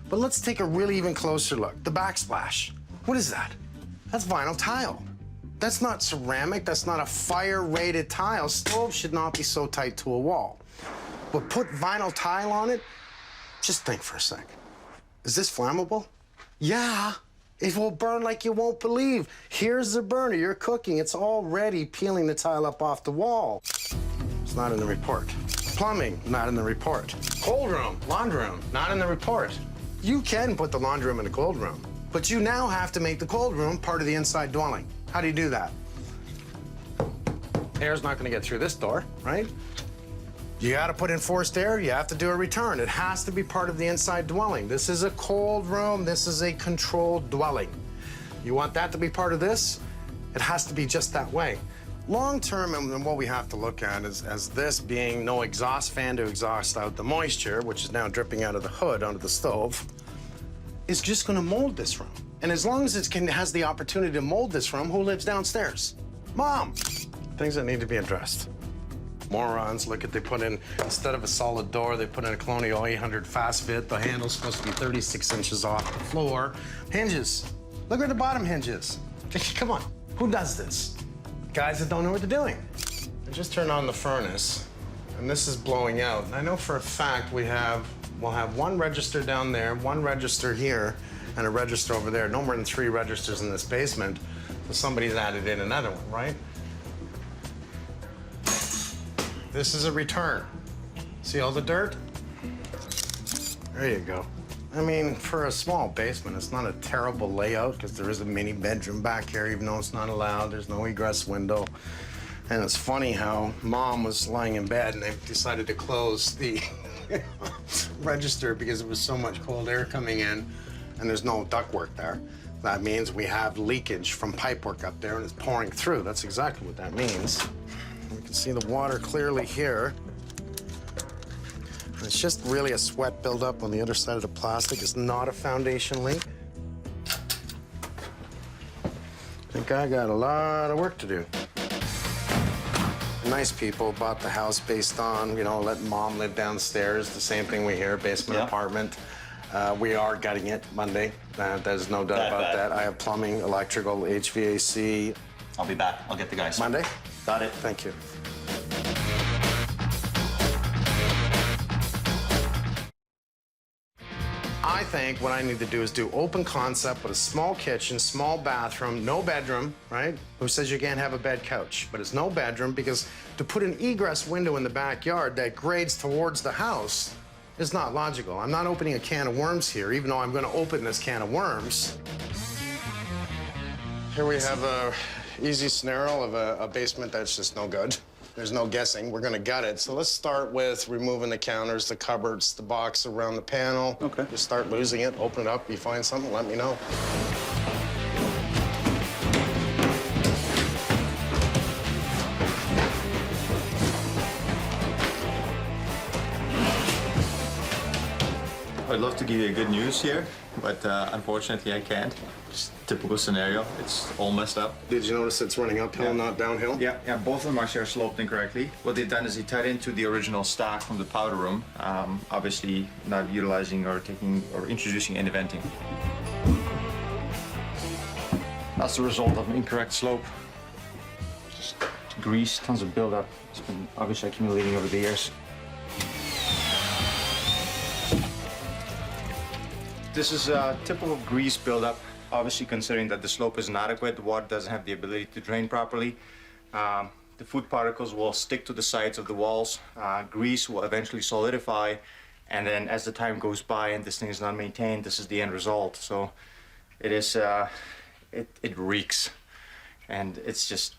But let's take a really even closer look. The backsplash. What is that? That's vinyl tile. That's not ceramic. That's not a fire-rated tile. Stoves should not be so tight to a wall. But put vinyl tile on it, just think for a sec. Is this flammable? Yeah. It will burn like you won't believe. Here's the burner. You're cooking. It's already peeling the tile up off the wall. It's not in the report. Plumbing, not in the report. Cold room, laundry room, not in the report. You can put the laundry room in the cold room, but you now have to make the cold room part of the inside dwelling. How do you do that? Air's not going to get through this door, right? You got to put in forced air, you have to do a return. It has to be part of the inside dwelling. This is a cold room, this is a controlled dwelling. You want that to be part of this? It has to be just that way. Long term, and what we have to look at is as this being no exhaust fan to exhaust out the moisture, which is now dripping out of the hood onto the stove, is just going to mold this room. And as long as it has the opportunity to mold this room, who lives downstairs? Mom! Things that need to be addressed. Morons, look at, they put in, instead of a solid door, they put in a Colonial 800 fast fit. The handle's supposed to be 36 inches off the floor. Hinges. Look where the bottom hinge is. Come on, who does this? Guys that don't know what they're doing. I just turned on the furnace, and this is blowing out. And I know for a fact we'll have one register down there, one register here, and a register over there. No more than 3 registers in this basement. So somebody's added in another one, right? This is a return. See all the dirt? There you go. I mean, for a small basement, it's not a terrible layout because there is a mini bedroom back here, even though it's not allowed. There's no egress window. And it's funny how Mom was lying in bed and they decided to close the register because there was so much cold air coming in and there's no ductwork there. That means we have leakage from pipework up there and it's pouring through. That's exactly what that means. You can see the water clearly here. It's just really a sweat buildup on the other side of the plastic. It's not a foundation leak. I think I got a lot of work to do. Nice people bought the house based on, you know, letting Mom live downstairs. The same thing we hear, basement apartment. We are gutting it Monday. There's no doubt about that. I have plumbing, electrical, HVAC. I'll be back. I'll get the guys. Monday? Got it. Thank you. I think what I need to do is do open concept with a small kitchen, small bathroom, no bedroom, right? Who says you can't have a bed couch? But it's no bedroom because to put an egress window in the backyard that grades towards the house is not logical. I'm not opening a can of worms here, even though I'm going to open this can of worms. Here we have a easy scenario of a basement that's just no good. There's no guessing. We're gonna gut it. So let's start with removing the counters, the cupboards, the box around the panel. Okay. You start losing it, open it up, you find something, let me know. I'd love to give you good news here, but unfortunately I can't. Just typical scenario. It's all messed up. Did you notice it's running uphill, not downhill? Yeah, both of them actually are sloped incorrectly. What they've done is they tied into the original stack from the powder room, obviously not utilizing or taking or introducing any venting. That's the result of an incorrect slope. Just grease, tons of buildup. It's been obviously accumulating over the years. This is a typical grease buildup. Obviously, considering that the slope is inadequate, the water doesn't have the ability to drain properly. The food particles will stick to the sides of the walls. Grease will eventually solidify, and then as the time goes by and this thing is not maintained, this is the end result. So it is, it reeks, and it's just.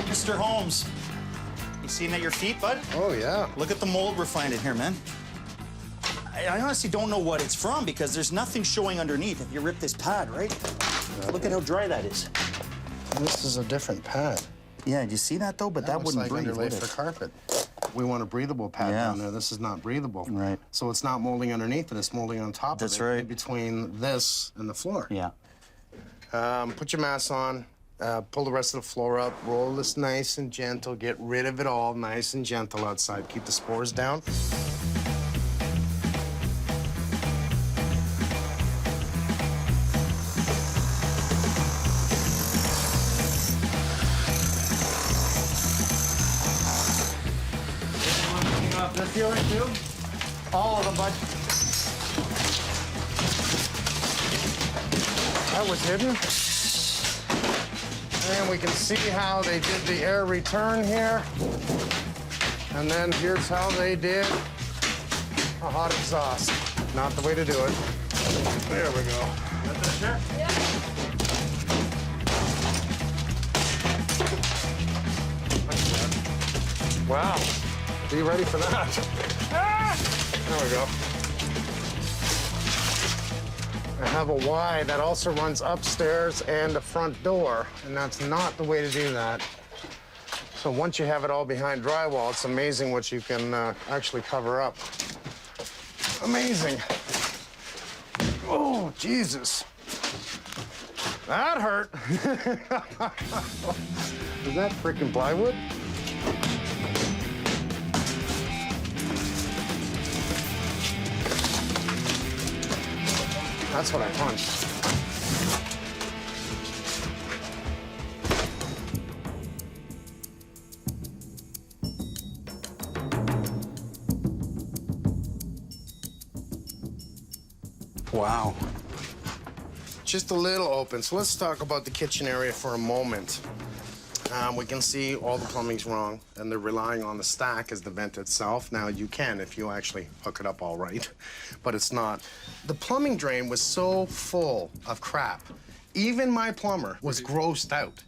Mr. Holmes, you seeing at your feet, bud? Oh, yeah. Look at the mold we're finding here, man. I honestly don't know what it's from because there's nothing showing underneath. If you rip this pad, right? Look at how dry that is. This is a different pad. Yeah, do you see that, though? But that looks wouldn't like breathe, underlay would for it? carpet. We want a breathable pad down there. This is not breathable. Right. So it's not molding underneath it, it's molding on top That's of it. right. In between this and the floor. Yeah. Put your mask on, pull the rest of the floor up, roll this nice and gentle, get rid of it all nice and gentle outside. Keep the spores down. This feeling too? All of them, bud. That was hidden. And we can see how they did the air return here. And then here's how they did a hot exhaust. Not the way to do it. There we go. Wow. Be ready for that. There we go. I have a Y that also runs upstairs and a front door, and that's not the way to do that. So once you have it all behind drywall, it's amazing what you can actually cover up. Amazing. Oh, Jesus. That hurt. Is that freaking plywood? That's what I punched. Wow. Just a little open. So let's talk about the kitchen area for a moment. We can see all the plumbing's wrong, and they're relying on the stack as the vent itself. Now, you can if you actually hook it up all right, but it's not. The plumbing drain was so full of crap. Even my plumber was grossed out.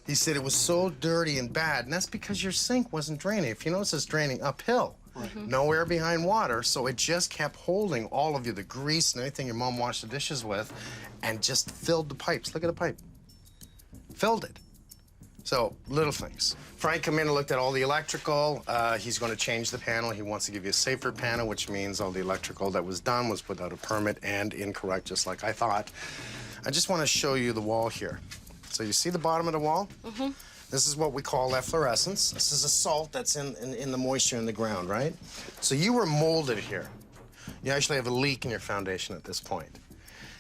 He said it was so dirty and bad, and that's because your sink wasn't draining. If you notice, it's draining uphill. No air behind water, so it just kept holding all of you, the grease and everything your mom washed the dishes with, and just filled the pipes. Look at the pipe. Filled it. So, little things. Frank came in and looked at all the electrical. He's going to change the panel. He wants to give you a safer panel, which means all the electrical that was done was without a permit and incorrect, just like I thought. I just want to show you the wall here. So you see the bottom of the wall? Mm-hmm. This is what we call efflorescence. This is a salt that's in the moisture in the ground, right? So you were molded here. You actually have a leak in your foundation at this point.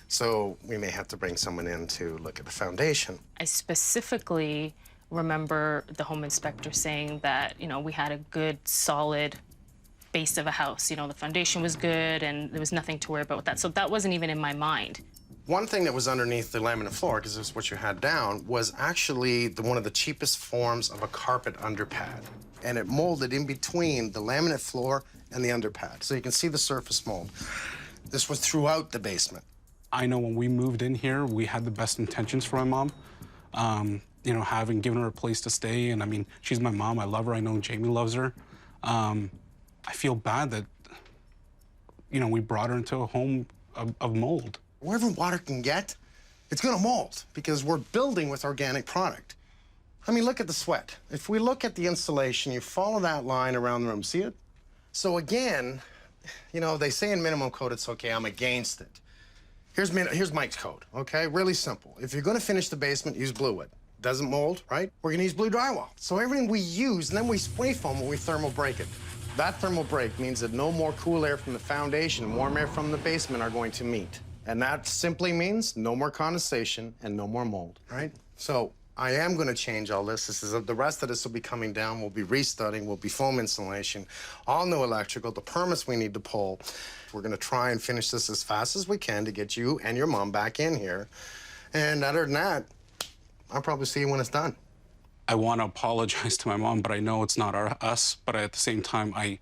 So we may have to bring someone in to look at the foundation. I specifically remember the home inspector saying that, you know, we had a good, solid base of a house. You know, the foundation was good and there was nothing to worry about with that. So that wasn't even in my mind. One thing that was underneath the laminate floor, because this is what you had down, was actually one of the cheapest forms of a carpet underpad. And it molded in between the laminate floor and the underpad. So you can see the surface mold. This was throughout the basement. I know when we moved in here, we had the best intentions for my mom. You know, having given her a place to stay, and I mean, she's my mom, I love her, I know Jamie loves her. I feel bad that, you know, we brought her into a home of mold. Wherever water can get, it's gonna mold because we're building with organic product. I mean, look at the sweat. If we look at the insulation, you follow that line around the room, see it? So again, you know, they say in minimum code, it's okay, I'm against it. Here's Mike's code, okay? Really simple. If you're gonna finish the basement, use blue wood. Doesn't mold, right? We're gonna use blue drywall. So everything we use, and then we spray foam when we thermal break it. That thermal break means that no more cool air from the foundation, warm air from the basement are going to meet. And that simply means no more condensation and no more mold, right? So I am gonna change all this. The rest of this will be coming down. We'll be restudying, we'll be foam insulation, all new electrical, the permits we need to pull. We're gonna try and finish this as fast as we can to get you and your mom back in here. And other than that, I'll probably see you when it's done. I want to apologize to my mom, but I know it's not us. But at the same time, I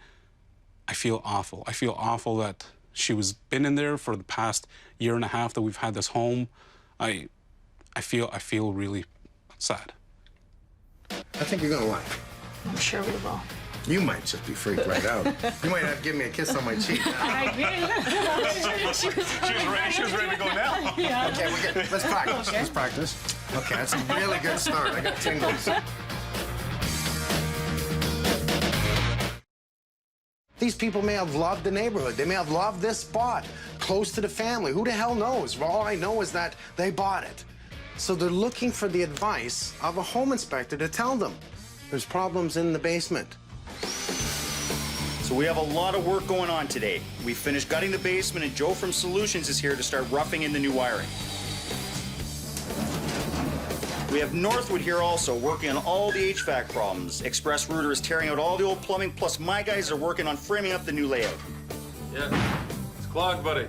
feel awful. I feel awful that she was been in there for the past year and a half that we've had this home. I feel really sad. I think you're gonna like it. I'm sure we will. You might just be freaked right out. You might have to give me a kiss on my cheek. I did. She was ready to go now. Yeah. Okay, let's practice. Okay. Let's practice. Okay, that's a really good start. I got tingles. These people may have loved the neighborhood. They may have loved this spot, close to the family. Who the hell knows? Well, all I know is that they bought it. So they're looking for the advice of a home inspector to tell them there's problems in the basement. So we have a lot of work going on today. We finished gutting the basement, and Joe from Solutions is here to start roughing in the new wiring. We have Northwood here also, working on all the HVAC problems. Express Rooter is tearing out all the old plumbing, plus my guys are working on framing up the new layout. Yeah, it's clogged, buddy.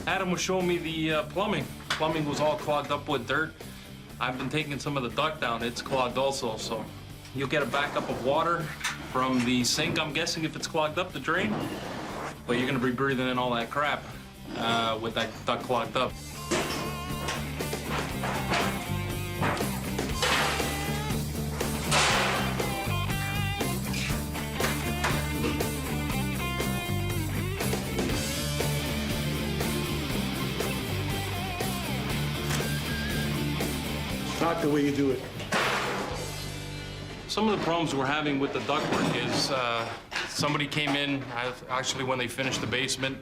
Adam was showing me the plumbing. Plumbing was all clogged up with dirt. I've been taking some of the duct down. It's clogged also, so you'll get a backup of water from the sink, I'm guessing, if it's clogged up, the drain. But you're gonna be breathing in all that crap with that duct clogged up. Not the way you do it. Some of the problems we're having with the ductwork is somebody came in, actually when they finished the basement,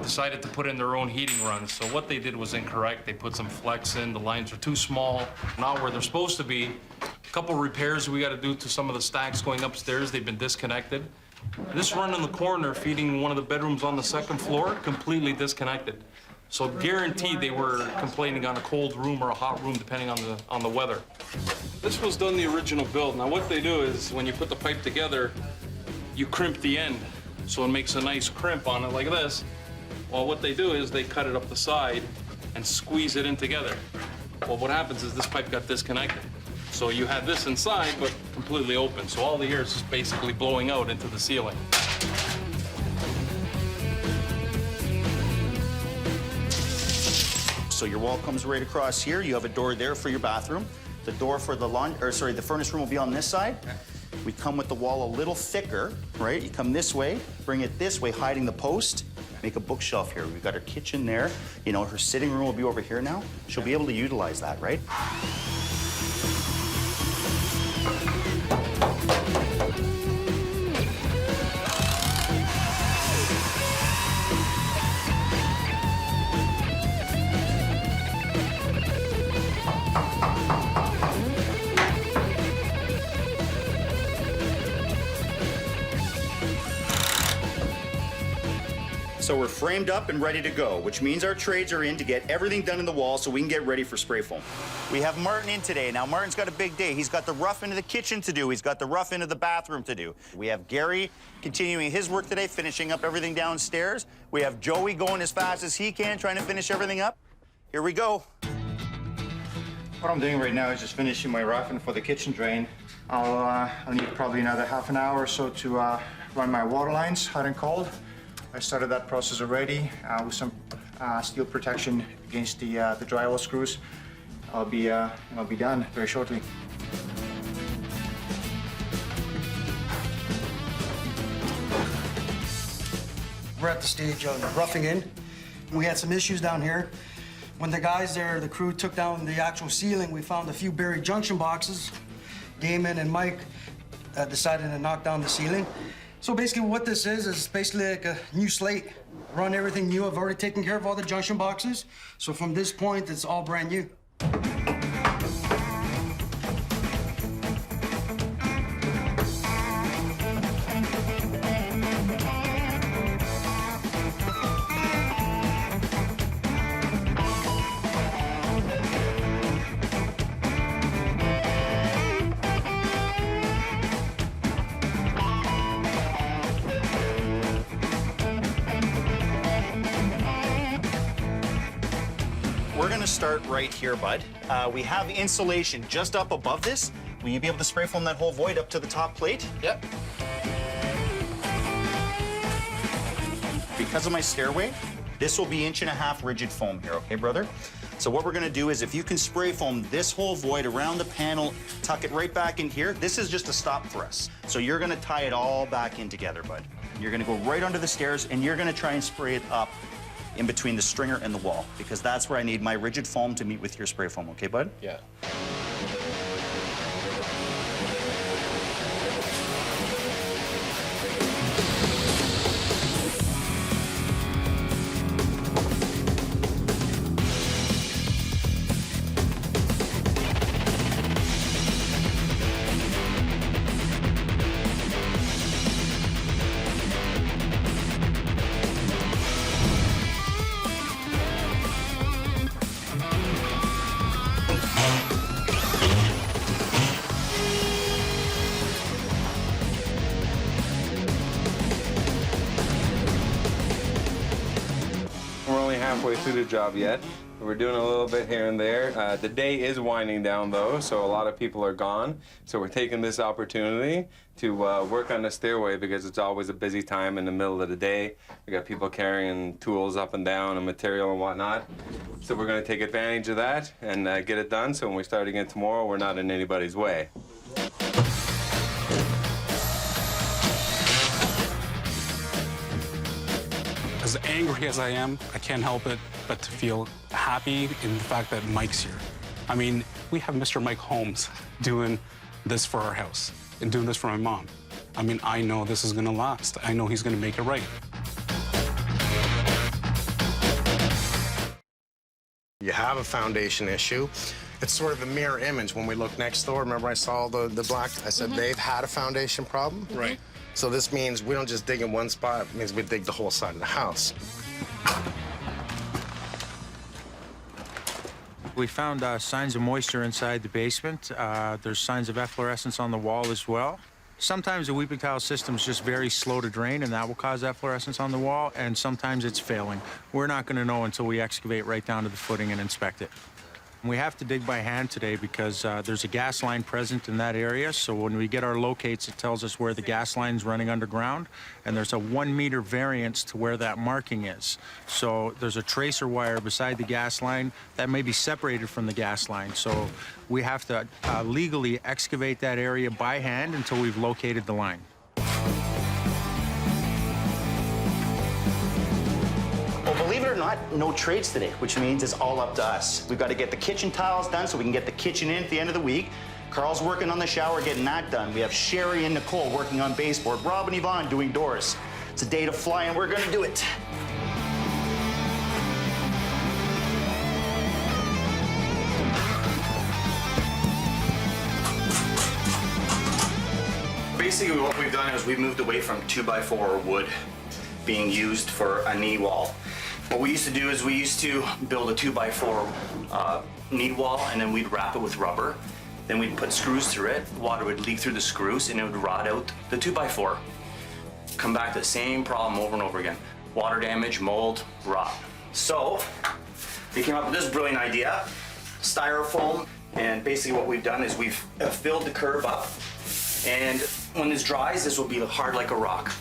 decided to put in their own heating runs. So what they did was incorrect. They put some flex in, the lines are too small, not where they're supposed to be. A couple repairs we gotta do to some of the stacks going upstairs, they've been disconnected. This run in the corner feeding one of the bedrooms on the second floor, completely disconnected. So guaranteed they were complaining on a cold room or a hot room, depending on the weather. This was done the original build. Now what they do is when you put the pipe together, you crimp the end. So it makes a nice crimp on it like this. Well, what they do is they cut it up the side and squeeze it in together. Well, what happens is this pipe got disconnected. So you had this inside, but completely open. So all the air is basically blowing out into the ceiling. So your wall comes right across here. You have a door there for your bathroom. The door for the the furnace room will be on this side. We come with the wall a little thicker, right? You come this way, bring it this way, hiding the post. Make a bookshelf here. We've got her kitchen there. You know, her sitting room will be over here now. She'll be able to utilize that, right? So we're framed up and ready to go, which means our trades are in to get everything done in the wall so we can get ready for spray foam. We have Martin in today. Now, Martin's got a big day. He's got the rough into the kitchen to do. He's got the rough into the bathroom to do. We have Gary continuing his work today, finishing up everything downstairs. We have Joey going as fast as he can, trying to finish everything up. Here we go. What I'm doing right now is just finishing my roughing for the kitchen drain. I'll need probably another half an hour or so to run my water lines, hot and cold. I started that process already with some steel protection against the drywall screws. I'll be done very shortly. We're at the stage of roughing in. We had some issues down here. When the guys there, the crew, took down the actual ceiling, we found a few buried junction boxes. Damon and Mike decided to knock down the ceiling. So basically what this is basically like a new slate. Run everything new. I've already taken care of all the junction boxes. So from this point, it's all brand new. We're gonna start right here, bud. We have insulation just up above this. Will you be able to spray foam that whole void up to the top plate? Yep. Because of my stairway, this will be 1.5 inch rigid foam here, okay, brother? So what we're gonna do is if you can spray foam this whole void around the panel, tuck it right back in here, this is just a stop for us. So you're gonna tie it all back in together, bud. You're gonna go right under the stairs and you're gonna try and spray it up in between the stringer and the wall, because that's where I need my rigid foam to meet with your spray foam, okay, bud? Yeah. We're only halfway through the job yet. We're doing a little bit here and there. The day is winding down though, so a lot of people are gone. So we're taking this opportunity to work on the stairway because it's always a busy time in the middle of the day. We got people carrying tools up and down and material and whatnot. So we're gonna take advantage of that and get it done so when we start again tomorrow, we're not in anybody's way. As angry as I am, I can't help it but to feel happy in the fact that Mike's here. I mean, we have Mr. Mike Holmes doing this for our house and doing this for my mom. I mean, I know this is gonna last. I know he's gonna make it right. You have a foundation issue. It's sort of a mirror image. When we look next door, remember I saw the black? I said they've had a foundation problem. Right. So this means we don't just dig in one spot, it means we dig the whole side of the house. We found signs of moisture inside the basement. There's signs of efflorescence on the wall as well. Sometimes the weeping tile system is just very slow to drain, and that will cause efflorescence on the wall, and sometimes it's failing. We're not going to know until we excavate right down to the footing and inspect it. We have to dig by hand today because there's a gas line present in that area, so when we get our locates, it tells us where the gas line's running underground, and there's a 1 meter variance to where that marking is. So there's a tracer wire beside the gas line that may be separated from the gas line, so we have to legally excavate that area by hand until we've located the line. Well, believe it or not, no trades today, which means it's all up to us. We've got to get the kitchen tiles done so we can get the kitchen in at the end of the week. Carl's working on the shower, getting that done. We have Sherry and Nicole working on baseboard. Rob and Yvonne doing doors. It's a day to fly, and we're going to do it. Basically, what we've done is we've moved away from 2x4 wood. being used for a knee wall. What we used to do is we used to build a 2x4 knee wall, and then we'd wrap it with rubber. Then we'd put screws through it. Water would leak through the screws, and it would rot out the 2x4. Come back to the same problem over and over again. Water damage, mold, rot. So they came up with this brilliant idea, styrofoam, and basically what we've done is we've filled the curb up, and when this dries, this will be hard like a rock.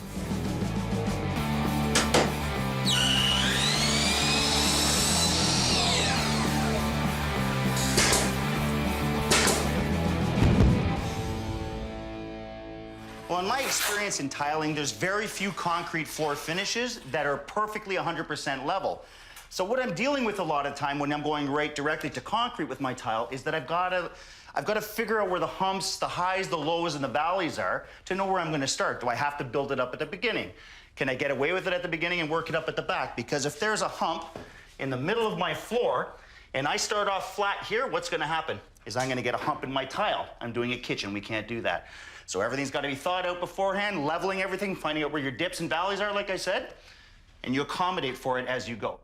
Well, in my experience in tiling, there's very few concrete floor finishes that are perfectly 100% level. So what I'm dealing with a lot of time when I'm going right directly to concrete with my tile is that I've got to figure out where the humps, the highs, the lows, and the valleys are to know where I'm going to start. Do I have to build it up at the beginning? Can I get away with it at the beginning and work it up at the back? Because if there's a hump in the middle of my floor and I start off flat here, what's going to happen is I'm going to get a hump in my tile. I'm doing a kitchen. We can't do that. So everything's got to be thought out beforehand, leveling everything, finding out where your dips and valleys are, like I said, and you accommodate for it as you go.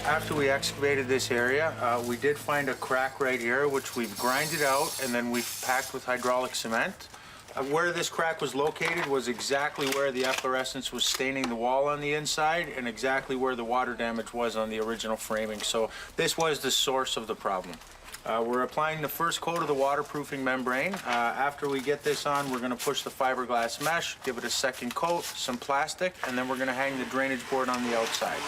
After we excavated this area, we did find a crack right here, which we've grinded out and then we've packed with hydraulic cement. Where this crack was located was exactly where the efflorescence was staining the wall on the inside and exactly where the water damage was on the original framing. So this was the source of the problem. We're applying the first coat of the waterproofing membrane. After we get this on, we're going to push the fiberglass mesh, give it a second coat, some plastic, and then we're going to hang the drainage board on the outside.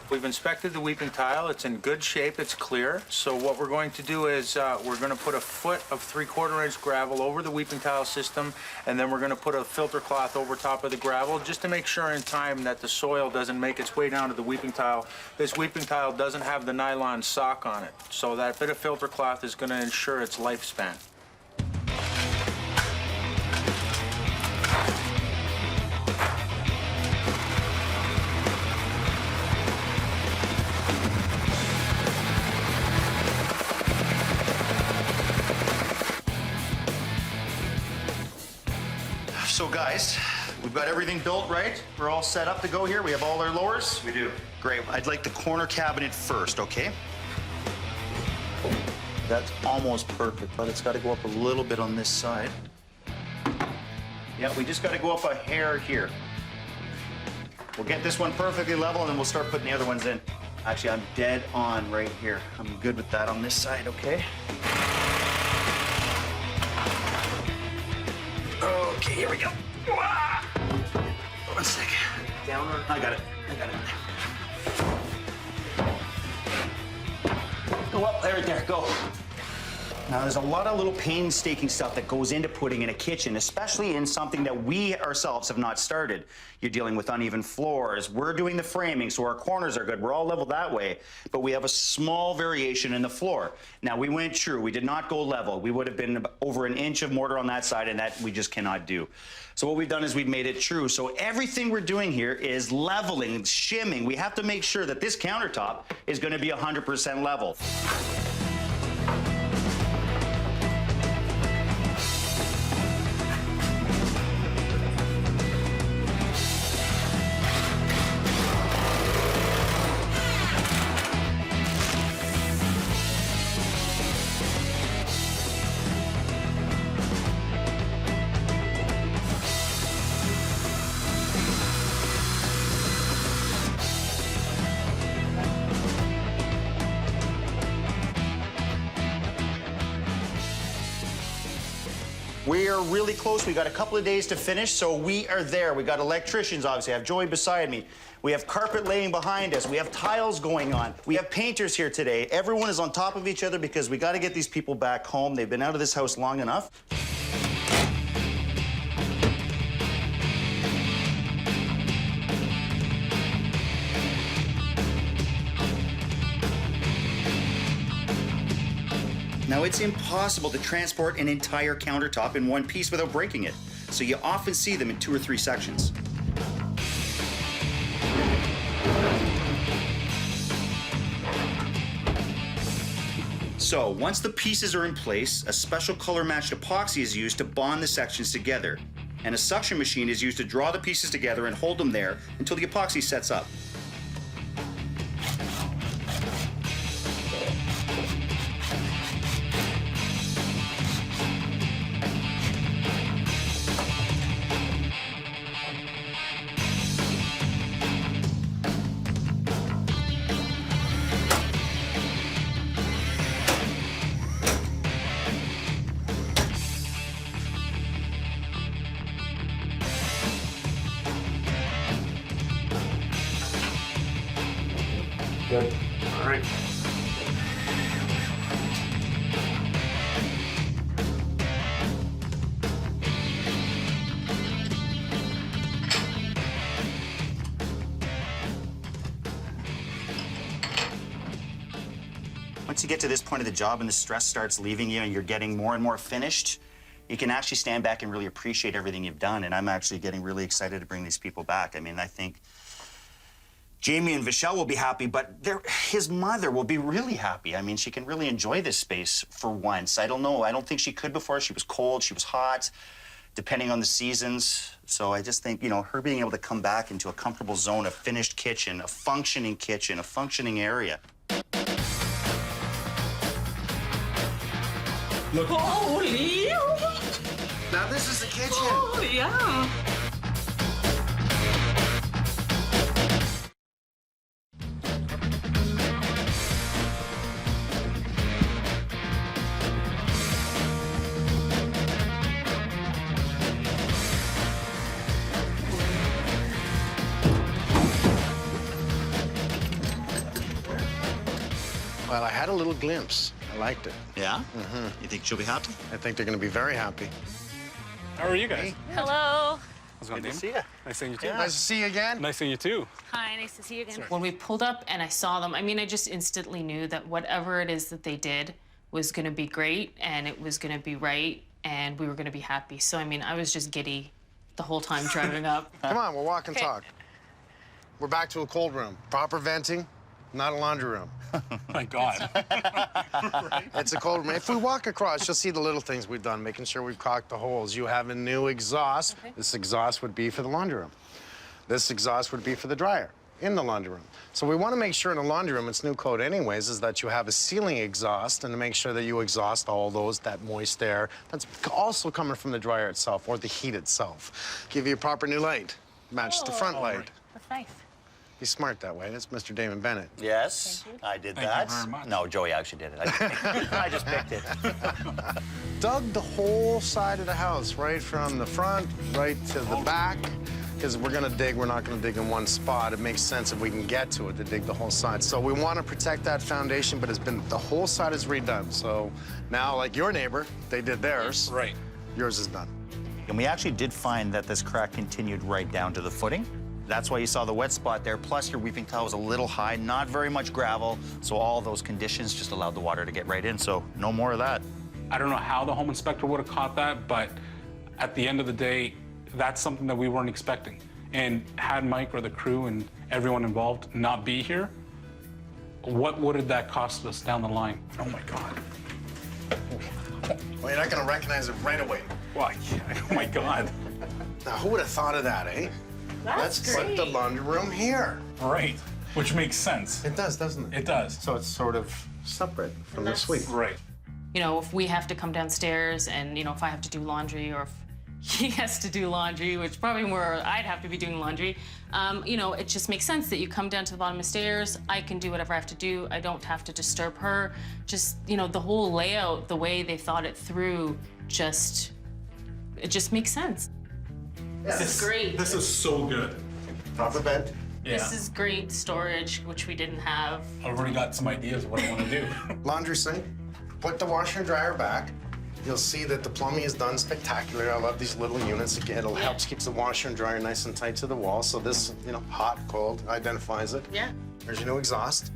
We've inspected the weeping tile. It's in good shape. It's clear. So what we're going to do is we're going to put a foot of 3/4 inch gravel over the weeping tile system, and then we're going to put a filter cloth over top of the gravel just to make sure in time that the soil doesn't make its way down to the weeping tile. This weeping tile doesn't have the nylon sock on it, so that bit of filter cloth is going to ensure its lifespan. So guys, we've got everything built, right? We're all set up to go here. We have all our lowers? We do. Great. I'd like the corner cabinet first, okay? That's almost perfect, but it's got to go up a little bit on this side. Yeah, we just got to go up a hair here. We'll get this one perfectly level, and then we'll start putting the other ones in. Actually, I'm dead on right here. I'm good with that on this side, okay? Okay, here we go. One second. Down or... I got it. Go up, there, right there, go. Now, there's a lot of little painstaking stuff that goes into putting in a kitchen, especially in something that we ourselves have not started. You're dealing with uneven floors. We're doing the framing, so our corners are good. We're all level that way, but we have a small variation in the floor. Now, we went true. We did not go level. We would have been over an inch of mortar on that side, and that we just cannot do. So what we've done is we've made it true. So everything we're doing here is leveling, shimming. We have to make sure that this countertop is going to be 100% level. We are really close. We got a couple of days to finish, so we are there. We got electricians, obviously. I have Joey beside me. We have carpet laying behind us. We have tiles going on. We have painters here today. Everyone is on top of each other because we got to get these people back home. They've been out of this house long enough. Now, it's impossible to transport an entire countertop in one piece without breaking it, so you often see them in 2 or 3 sections. So, once the pieces are in place, a special color-matched epoxy is used to bond the sections together, and a suction machine is used to draw the pieces together and hold them there until the epoxy sets up. Good. All right. Once you get to this point of the job and the stress starts leaving you and you're getting more and more finished, you can actually stand back and really appreciate everything you've done. And I'm actually getting really excited to bring these people back. I mean, I think Jamie and Vishal will be happy, but his mother will be really happy. I mean, she can really enjoy this space for once. I don't know. I don't think she could before. She was cold, she was hot, depending on the seasons. So I just think, you know, her being able to come back into a comfortable zone, a finished kitchen, a functioning area. Look. Holy! Now this is the kitchen. Oh, yeah. Well, I had a little glimpse. I liked it. Yeah? Mm-hmm. You think she'll be happy? I think they're going to be very happy. How are you guys? Hello. How's it going, Good to Dave? see you. Nice seeing you too. Yeah. Nice to see you again. Nice seeing you too. Hi, nice to see you again. When we pulled up and I saw them, I mean, I just instantly knew that whatever it is that they did was going to be great and it was going to be right and we were going to be happy. So, I mean, I was just giddy the whole time driving up. Come on, we'll walk and Okay. talk. We're back to a cold room. Proper venting, not a laundry room. My God. It's a cold room. If we walk across, you'll see the little things we've done, making sure we've caulked the holes. You have a new exhaust. Okay. This exhaust would be for the laundry room. This exhaust would be for the dryer in the laundry room. So we want to make sure in a laundry room, it's new code anyways, is that you have a ceiling exhaust and to make sure that you exhaust all that moist air that's also coming from the dryer itself or the heat itself. Give you a proper new light. Match the front light. That's nice. He's smart that way. That's Mr. Damon Bennett. Yes, I did that. Thank you very much. No, Joey actually did it. I just picked it. Dug the whole side of the house, right from the front, right to the back. Because we're gonna dig, we're not gonna dig in one spot. It makes sense if we can get to it to dig the whole side. So we want to protect that foundation, but the whole side is redone. So now, like your neighbor, they did theirs. Right. Yours is done. And we actually did find that this crack continued right down to the footing. That's why you saw the wet spot there. Plus, your weeping tile was a little high, not very much gravel. So all those conditions just allowed the water to get right in. So no more of that. I don't know how the home inspector would have caught that, but at the end of the day, that's something that we weren't expecting. And had Mike or the crew and everyone involved not be here, what would that cost us down the line? Oh my God. Well, you're not gonna recognize it right away. Why? Oh my God. Now, who would have thought of that, eh? Let's put the laundry room here. Right. Which makes sense. It does, doesn't it? It does. So it's sort of separate from the suite. Right. You know, if we have to come downstairs and, you know, if I have to do laundry or if he has to do laundry, which probably more I'd have to be doing laundry, you know, it just makes sense that you come down to the bottom of the stairs. I can do whatever I have to do. I don't have to disturb her. Just, you know, the whole layout, the way they thought it through, just it just makes sense. This is great. This is so good. Proper bed. Yeah. This is great storage, which we didn't have. I've already got some ideas of what I want to do. Laundry sink. Put the washer and dryer back. You'll see that the plumbing is done spectacular. I love these little units. It'll helps keeps the washer and dryer nice and tight to the wall. So this, hot, cold, identifies it. Yeah. There's your new exhaust.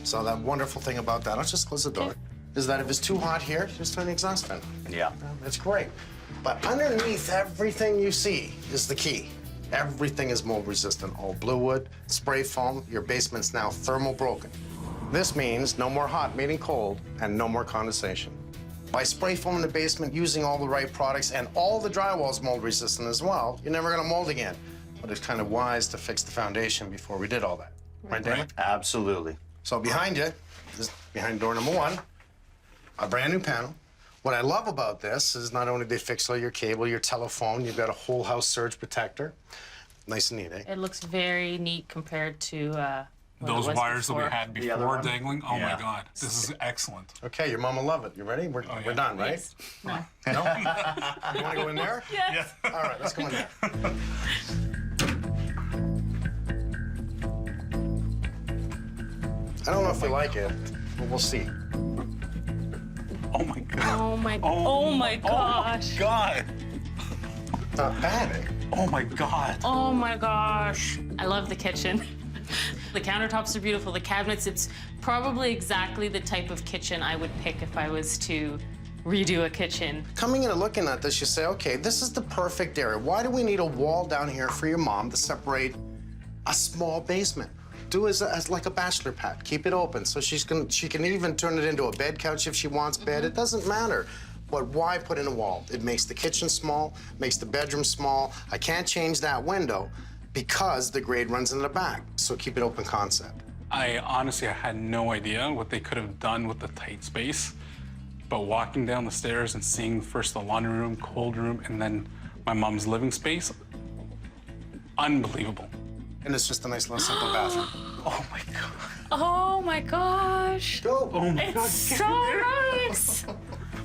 So that wonderful thing about that, I'll just close the door, is that if it's too hot here, just turn the exhaust fan. Yeah. It's great. But underneath everything you see is the key. Everything is mold resistant. All blue wood, spray foam, your basement's now thermal broken. This means no more hot meeting cold and no more condensation. By spray foaming the basement using all the right products and all the drywall's mold resistant as well, you're never gonna mold again. But it's kind of wise to fix the foundation before we did all that. Right, Damon? Absolutely. So behind you, this behind door number 1, a brand new panel. What I love about this is not only they fix all your cable, your telephone, you've got a whole house surge protector. Nice and neat, eh? It looks very neat compared to what Those it was wires before. that we had before dangling, oh my God, this is excellent. Okay, your mom will love it. You ready? We're done, right? Yes. No. No? You want to go in there? Yes. All right, let's go in there. I don't know if we like it, but we'll see. Oh my God. Oh my, oh my gosh. God. Not bad, eh? Oh my God. Oh my gosh. I love the kitchen. The countertops are beautiful. The cabinets, it's probably exactly the type of kitchen I would pick if I was to redo a kitchen. Coming in and looking at this, you say, okay, this is the perfect area. Why do we need a wall down here for your mom to separate a small basement? Do as like a bachelor pad. Keep it open so she can even turn it into a bed couch if she wants bed. It doesn't matter. But why put in a wall? It makes the kitchen small, makes the bedroom small. I can't change that window because the grade runs in the back. So keep it open concept. I honestly had no idea what they could have done with the tight space. But walking down the stairs and seeing first the laundry room, cold room, and then my mom's living space, unbelievable. And it's just a nice little simple bathroom. Oh my God. Oh my gosh. Go. Oh my It's God. so nice.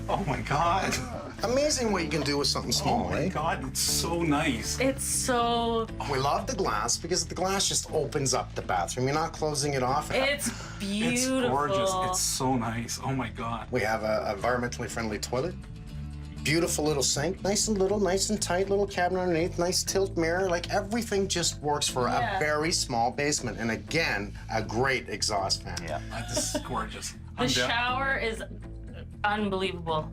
Oh my God. Amazing what you can do with something small, Oh my eh? God, it's so nice. It's so, We love the glass because the glass just opens up the bathroom. You're not closing it off. it's beautiful. It's gorgeous. It's so nice. Oh my God. We have a environmentally friendly toilet. Beautiful little sink, nice and little, nice and tight, little cabinet underneath, nice tilt mirror. Like everything just works for Yeah. a very small basement. And again, a great exhaust fan. Yeah. This is gorgeous. The shower is unbelievable.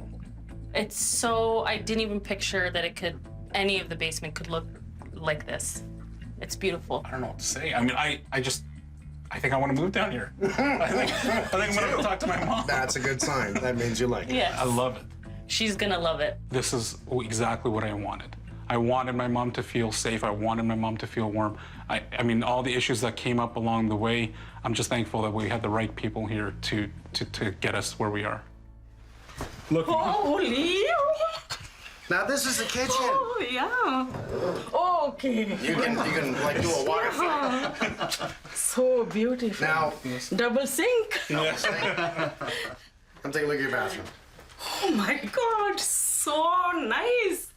It's so, I didn't even picture that any of the basement could look like this. It's beautiful. I don't know what to say. I mean, I think I want to move down here. I think I'm gonna talk to my mom. That's a good sign. That means you like it. Yes. I love it. She's gonna love it. This is exactly what I wanted. I wanted my mom to feel safe. I wanted my mom to feel warm. I mean, all the issues that came up along the way, I'm just thankful that we had the right people here to get us where we are. Look. Holy! Now this is the kitchen. Oh, yeah. Okay. You can like do a water flow. So beautiful. Now, Double sink. Yes. come take a look at your bathroom. Oh my God, so nice.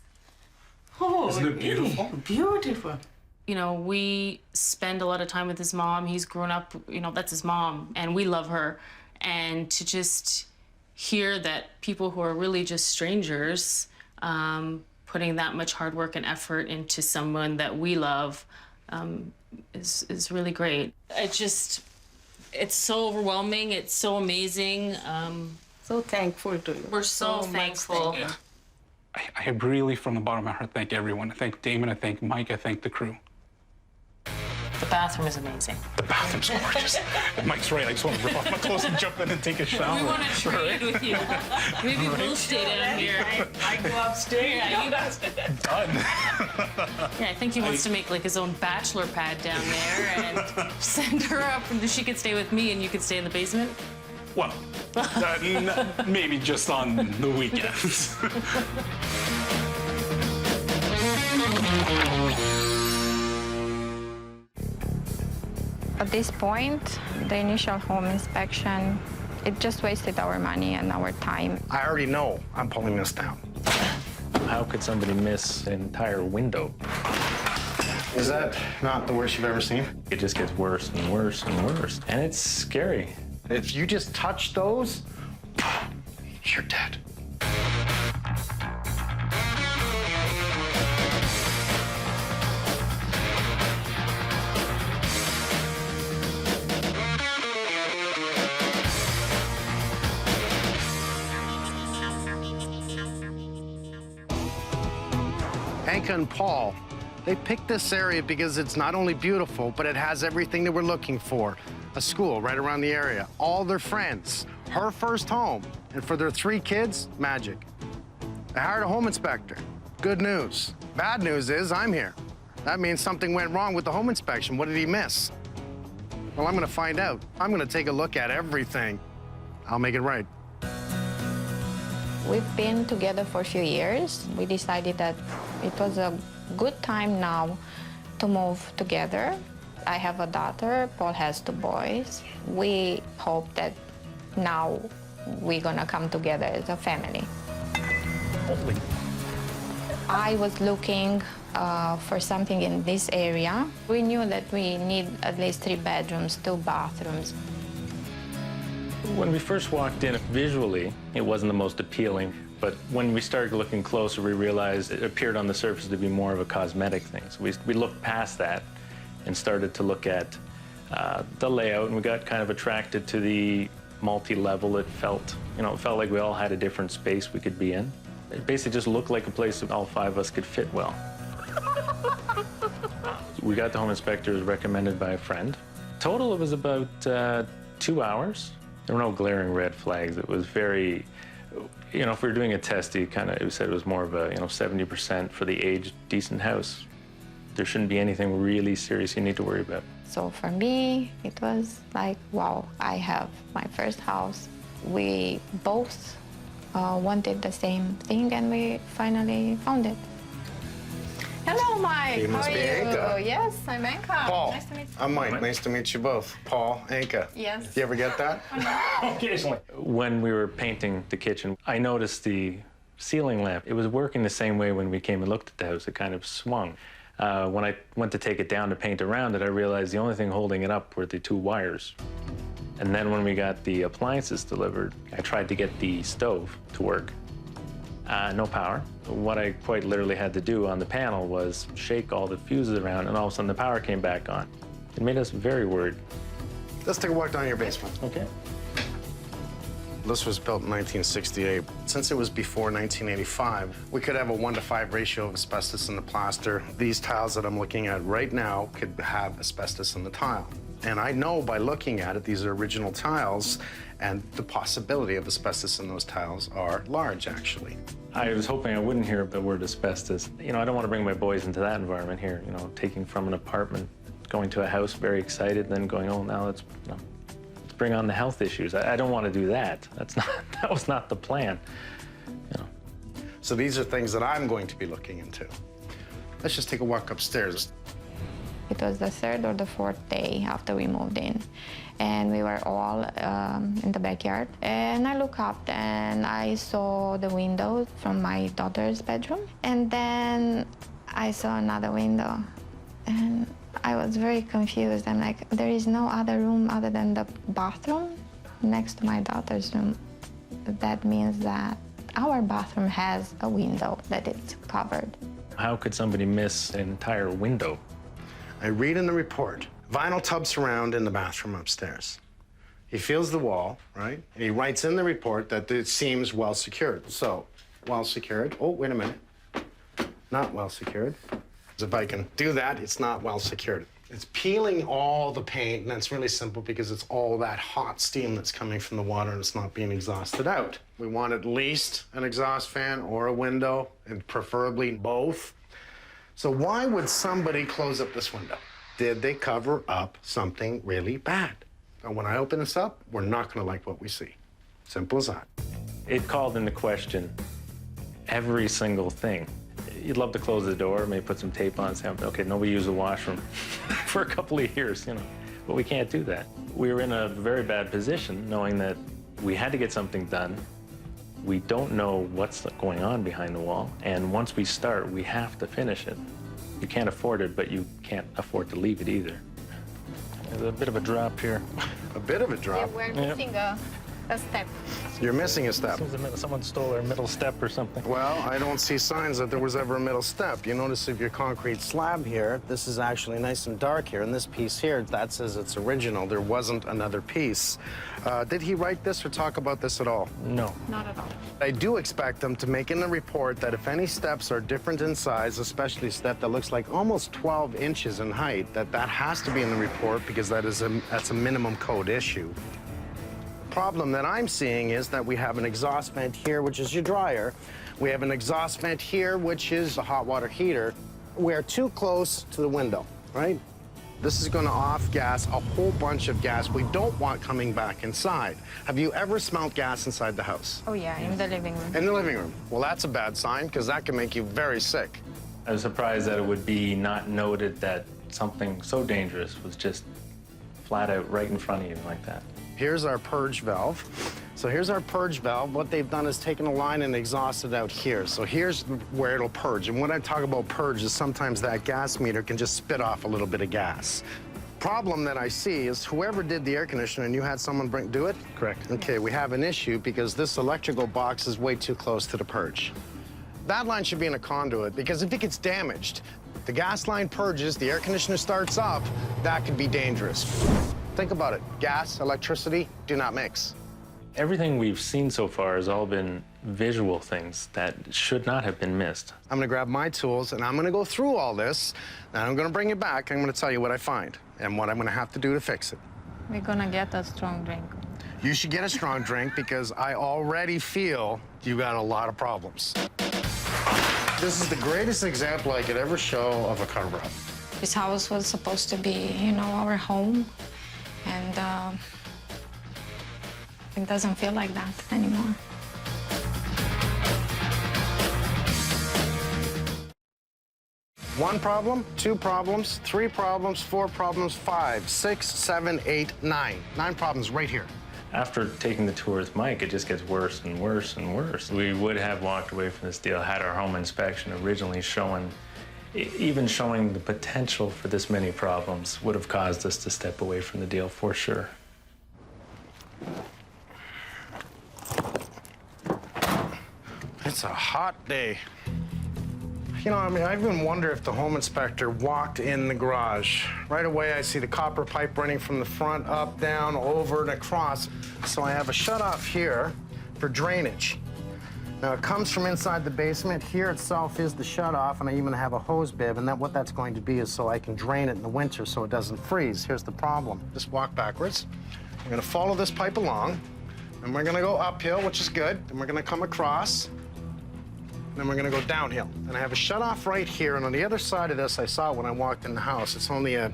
Oh, Isn't it beautiful? Beautiful. You know, we spend a lot of time with his mom. He's grown up, that's his mom, and we love her. And to just hear that people who are really just strangers, putting that much hard work and effort into someone that we love is really great. It's so overwhelming. It's so amazing. So thankful to you. We're so thankful. Yeah. I really, from the bottom of my heart, thank everyone. I thank Damon, I thank Mike, I thank the crew. The bathroom is amazing. The bathroom's gorgeous. Mike's right, I just want to rip off my clothes and jump in and take a shower. We want to trade with you. Maybe we'll stay down here. I go upstairs. Yeah, you guys. Done. Yeah, I think he wants to make like his own bachelor pad down there and send her up, and she could stay with me, and you could stay in the basement. Well, maybe just on the weekends. At this point, the initial home inspection, it just wasted our money and our time. I already know I'm pulling this down. How could somebody miss an entire window? Is that not the worst you've ever seen? It just gets worse and worse and worse. And it's scary. If you just touch those, you're dead. Hank and Paul, they picked this area because it's not only beautiful, but it has everything they were looking for. A school right around the area, all their friends, her first home, and for their 3 kids, magic. They hired a home inspector. Good news. Bad news is I'm here. That means something went wrong with the home inspection. What did he miss? Well, I'm gonna find out. I'm gonna take a look at everything. I'll make it right. We've been together for a few years. We decided that it was a good time now to move together. I have a daughter, Paul has 2 boys. We hope that now we're gonna come together as a family. I was looking for something in this area. We knew that we need at least 3 bedrooms, 2 bathrooms. When we first walked in, visually, it wasn't the most appealing. But when we started looking closer, we realized it appeared on the surface to be more of a cosmetic thing. So we looked past that and started to look at the layout, and we got kind of attracted to the multi-level. It felt like we all had a different space we could be in. It basically just looked like a place that all 5 of us could fit well. We got the home inspector, as recommended by a friend. Total, it was about 2 hours. There were no glaring red flags. It was very, if we were doing a test, we said it was more of a, 70% for the age, decent house. There shouldn't be anything really serious you need to worry about. So for me, it was like, wow, I have my first house. We both wanted the same thing, and we finally found it. Hello, Mike. You must How be are you? Anka. Yes, I'm Anka. Paul. Nice to meet you. I'm Mike. Nice to meet you both. Paul, Anka. Yes. You ever get that? Occasionally. When we were painting the kitchen, I noticed the ceiling lamp. It was working the same way when we came and looked at the house. It kind of swung. When I went to take it down to paint around it, I realized the only thing holding it up were the 2 wires. And then when we got the appliances delivered, I tried to get the stove to work. No power. What I quite literally had to do on the panel was shake all the fuses around, and all of a sudden the power came back on. It made us very worried. Let's take a walk down your basement. Okay. This was built in 1968. Since it was before 1985, we could have a 1-to-5 ratio of asbestos in the plaster. These tiles that I'm looking at right now could have asbestos in the tile. And I know by looking at it, these are original tiles, and the possibility of asbestos in those tiles are large, actually. I was hoping I wouldn't hear the word asbestos. I don't want to bring my boys into that environment here, taking from an apartment, going to a house very excited, then going, oh, now let's bring on the health issues. I don't want to do that. That was not the plan. So these are things that I'm going to be looking into. Let's just take a walk upstairs. It was the 3rd or the 4th day after we moved in, and we were all in the backyard. And I looked up and I saw the window from my daughter's bedroom, and then I saw another window, and I was very confused. I'm like, there is no other room other than the bathroom next to my daughter's room. That means that our bathroom has a window that is covered. How could somebody miss an entire window? I read in the report, vinyl tub surround in the bathroom upstairs. He feels the wall, right? And he writes in the report that it seems well secured. So, well secured. Oh, wait a minute. Not well secured. If I can do that, it's not well secured. It's peeling all the paint, and it's really simple because it's all that hot steam that's coming from the water and it's not being exhausted out. We want at least an exhaust fan or a window, and preferably both. So why would somebody close up this window? Did they cover up something really bad? And when I open this up, we're not gonna like what we see. Simple as that. It called into question every single thing. You'd love to close the door, maybe put some tape on, say, okay, nobody use the washroom for a couple of years, but we can't do that. We were in a very bad position knowing that we had to get something done We don't know what's going on behind the wall, and once we start, we have to finish it. You can't afford it, but you can't afford to leave it either. There's a bit of a drop here. A bit of a drop? We're missing a step. You're missing a step. Someone stole our middle step or something. Well, I don't see signs that there was ever a middle step. You notice if your concrete slab here, this is actually nice and dark here, and this piece here, that says it's original. There wasn't another piece. Did he write this or talk about this at all? No. Not at all. I do expect them to make in the report that if any steps are different in size, especially a step that looks like almost 12 inches in height, that has to be in the report because that's a minimum code issue. Problem that I'm seeing is that we have an exhaust vent here, which is your dryer. We have an exhaust vent here, which is a hot water heater. We're too close to the window, right? This is going to off-gas a whole bunch of gas we don't want coming back inside. Have you ever smelled gas inside the house? Oh, yeah, in the living room. In the living room. Well, that's a bad sign, because that can make you very sick. I was surprised that it would be not noted that something so dangerous was just flat out right in front of you like that. Here's our purge valve. So here's our purge valve. What they've done is taken a line and exhausted out here. So here's where it'll purge. And when I talk about purge is sometimes that gas meter can just spit off a little bit of gas. Problem that I see is whoever did the air conditioner, and you had someone do it? Correct. Okay, we have an issue because this electrical box is way too close to the purge. That line should be in a conduit because if it gets damaged, the gas line purges, the air conditioner starts up, that could be dangerous. Think about it. Gas, electricity, do not mix. Everything we've seen so far has all been visual things that should not have been missed. I'm gonna grab my tools and I'm gonna go through all this, and I'm gonna bring it back. I'm gonna tell you what I find and what I'm gonna have to do to fix it. We're gonna get a strong drink. You should get a strong drink because I already feel you got a lot of problems. This is the greatest example I could ever show of a cover-up. This house was supposed to be, you know, our home. And it doesn't feel like that anymore. One problem, two problems, three problems, four problems, 5, 6, 7, 8, 9. 9 problems right here. After taking the tour with Mike, it just gets worse and worse and worse. We would have walked away from this deal had our home inspection originally even showing the potential for this many problems would have caused us to step away from the deal for sure. It's a hot day. You know, I mean, I even wonder if the home inspector walked in the garage. Right away, I see the copper pipe running from the front, up, down, over, and across. So I have a shutoff here for drainage. Now, it comes from inside the basement. Here itself is the shutoff, and I even have a hose bib, and what that's going to be is so I can drain it in the winter so it doesn't freeze. Here's the problem. Just walk backwards. We're gonna follow this pipe along, and we're gonna go uphill, which is good. Then we're gonna come across, then we're gonna go downhill. And I have a shutoff right here, and on the other side of this, I saw it when I walked in the house. It's only a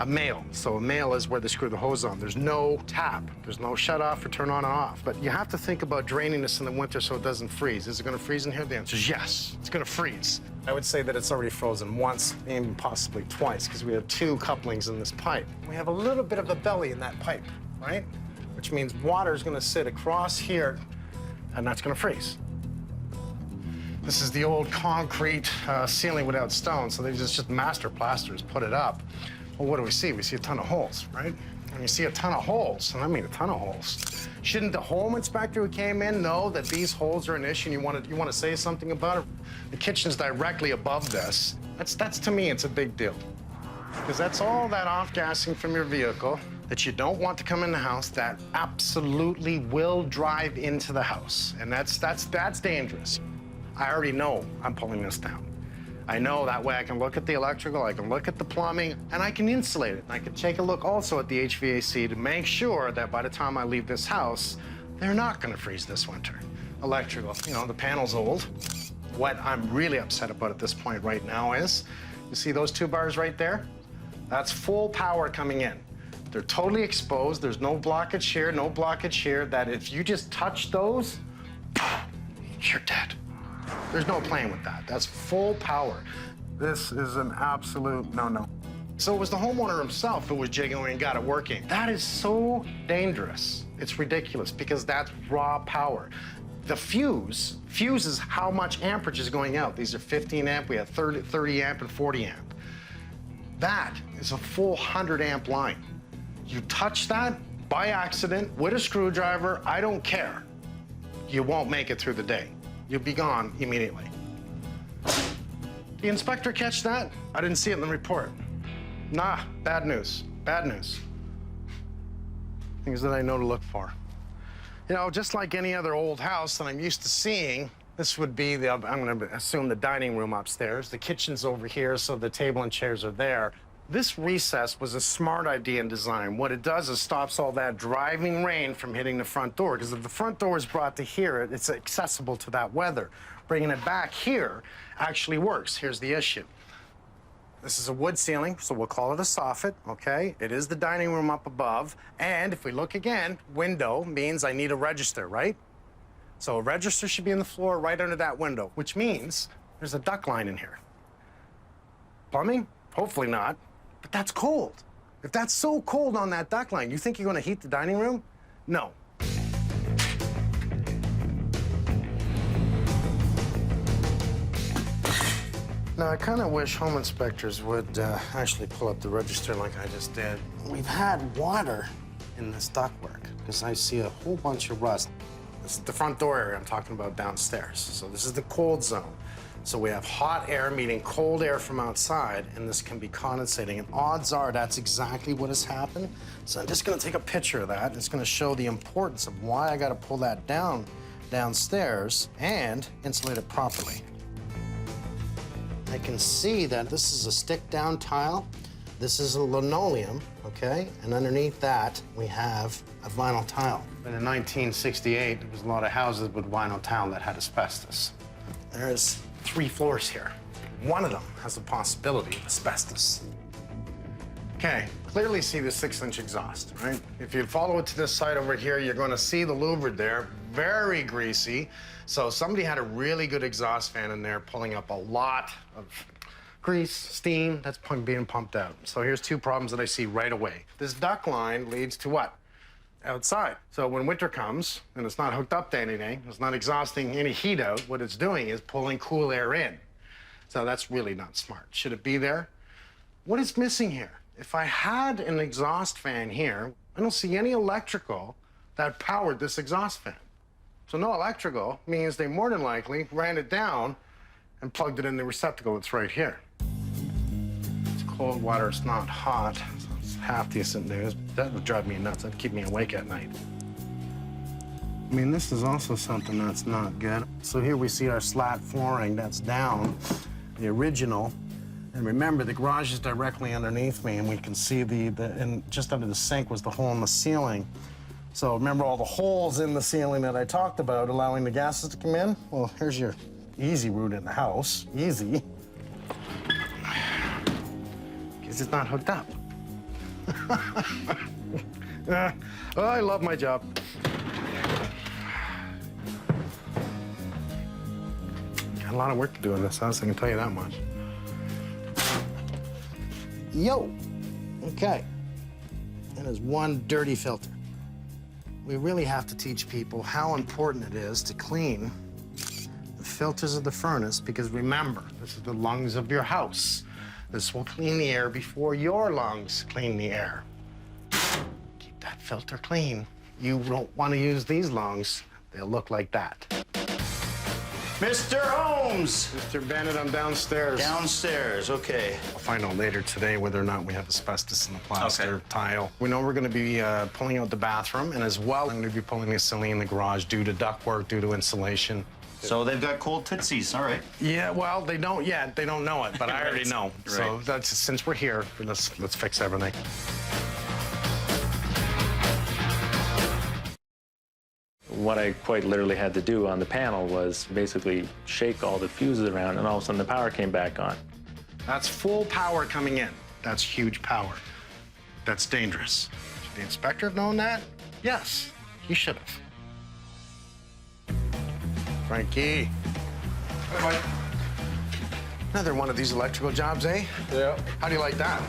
male. So a male is where they screw the hose on. There's no tap. There's no shutoff or turn on and off. But you have to think about draining this in the winter so it doesn't freeze. Is it gonna freeze in here? The answer is yes, it's gonna freeze. I would say that it's already frozen once, maybe possibly twice, because we have 2 couplings in this pipe. We have a little bit of a belly in that pipe, right? Which means water is gonna sit across here, and that's gonna freeze. This is the old concrete ceiling without stone, so they just master plasters, put it up. Well, what do we see? We see a ton of holes, right? When you see a ton of holes, and I mean a ton of holes, shouldn't the home inspector who came in know that these holes are an issue and you want to say something about it? The kitchen's directly above this. That's to me, it's a big deal. Because that's all that off-gassing from your vehicle that you don't want to come in the house that absolutely will drive into the house. And that's dangerous. I already know I'm pulling this down. I know that way I can look at the electrical, I can look at the plumbing, and I can insulate it. And I can take a look also at the HVAC to make sure that by the time I leave this house, they're not gonna freeze this winter. Electrical, you know, the panel's old. What I'm really upset about at this point right now is, you see those 2 bars right there? That's full power coming in. They're totally exposed, there's no blockage here, no blockage here, that if you just touch those, you're dead. There's no playing with that. That's full power. This is an absolute no-no. So it was the homeowner himself who was jiggling and got it working. That is so dangerous. It's ridiculous because that's raw power. The fuse is how much amperage is going out. These are 15 amp, we have 30 amp and 40 amp. That is a full 100 amp line. You touch that by accident with a screwdriver, I don't care. You won't make it through the day. You'll be gone immediately. The inspector catch that? I didn't see it in the report. Nah, bad news, bad news. Things that I know to look for. You know, just like any other old house that I'm used to seeing, this would be I'm gonna assume the dining room upstairs. The kitchen's over here, so the table and chairs are there. This recess was a smart idea in design. What it does is stops all that driving rain from hitting the front door, because if the front door is brought to here, it's accessible to that weather. Bringing it back here actually works. Here's the issue. This is a wood ceiling, so we'll call it a soffit, okay? It is the dining room up above, and if we look again, window means I need a register, right? So a register should be in the floor right under that window, which means there's a duct line in here. Plumbing? Hopefully not, but that's cold. If that's so cold on that duct line, you think you're gonna heat the dining room? No. Now, I kind of wish home inspectors would actually pull up the register like I just did. We've had water in this ductwork because I see a whole bunch of rust. This is the front door area I'm talking about downstairs. So this is the cold zone. So we have hot air meeting cold air from outside, and this can be condensating. And odds are that's exactly what has happened. So I'm just gonna take a picture of that. It's gonna show the importance of why I gotta pull that downstairs and insulate it properly. I can see that this is a stick-down tile. This is a linoleum, okay? And underneath that, we have a vinyl tile. And in 1968, there was a lot of houses with vinyl tile that had asbestos. There's 3 floors here. One of them has a possibility of asbestos. Okay, clearly see the 6-inch exhaust, right? If you follow it to this side over here, you're gonna see the louvered there, very greasy. So somebody had a really good exhaust fan in there pulling up a lot of grease, steam that's being pumped out. So here's 2 problems that I see right away. This duct line leads to what? Outside. So when winter comes and it's not hooked up to anything, it's not exhausting any heat out, what it's doing is pulling cool air in. So that's really not smart. Should it be there? What is missing here? If I had an exhaust fan here, I don't see any electrical that powered this exhaust fan. So no electrical means they more than likely ran it down and plugged it in the receptacle that's right here. It's cold water, it's not hot. So it's half decent news. That would drive me nuts. That'd keep me awake at night. I mean, this is also something that's not good. So here we see our slat flooring that's down, the original. And remember, the garage is directly underneath me, and we can see and just under the sink was the hole in the ceiling. So remember all the holes in the ceiling that I talked about, allowing the gases to come in? Well, here's your easy route in the house. Easy. Because it's not hooked up. Oh, I love my job. Got a lot of work to do in this house, I can tell you that much. Yo, okay. And there's one dirty filter. We really have to teach people how important it is to clean the filters of the furnace, because remember, this is the lungs of your house. This will clean the air before your lungs clean the air. Keep that filter clean. You don't want to use these lungs. They'll look like that. Mr. Holmes! Mr. Bennett, I'm downstairs. Downstairs, okay. I'll find out later today whether or not we have asbestos in the plaster tile. We know we're going to be pulling out the bathroom, and as well, I'm going to be pulling the ceiling in the garage due to ductwork, due to insulation. So they've got cold tootsies, all right. Yeah, well, they don't yet. They don't know it, but I already know. Right. So that's, since we're here, let's fix everything. What I quite literally had to do on the panel was basically shake all the fuses around, and all of a sudden the power came back on. That's full power coming in. That's huge power. That's dangerous. Should the inspector have known that? Yes, he should have. Frankie. Hey, Mike. Another one of these electrical jobs, eh? Yeah. How do you like that?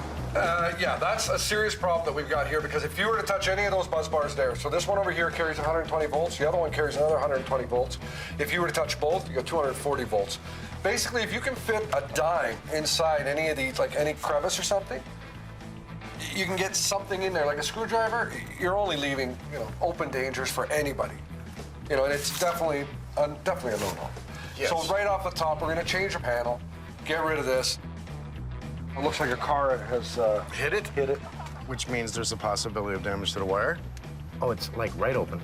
Yeah, that's a serious problem that we've got here, because if you were to touch any of those buzz bars there, so this one over here carries 120 volts, the other one carries another 120 volts. If you were to touch both, you got 240 volts. Basically, if you can fit a dime inside any of these, like any crevice or something, you can get something in there, like a screwdriver, you're only leaving, open dangers for anybody. And it's definitely a no-no. Yes. So right off the top, we're gonna change the panel, get rid of this. It looks like a car has hit it. Which means there's a possibility of damage to the wire. Oh, it's like right open.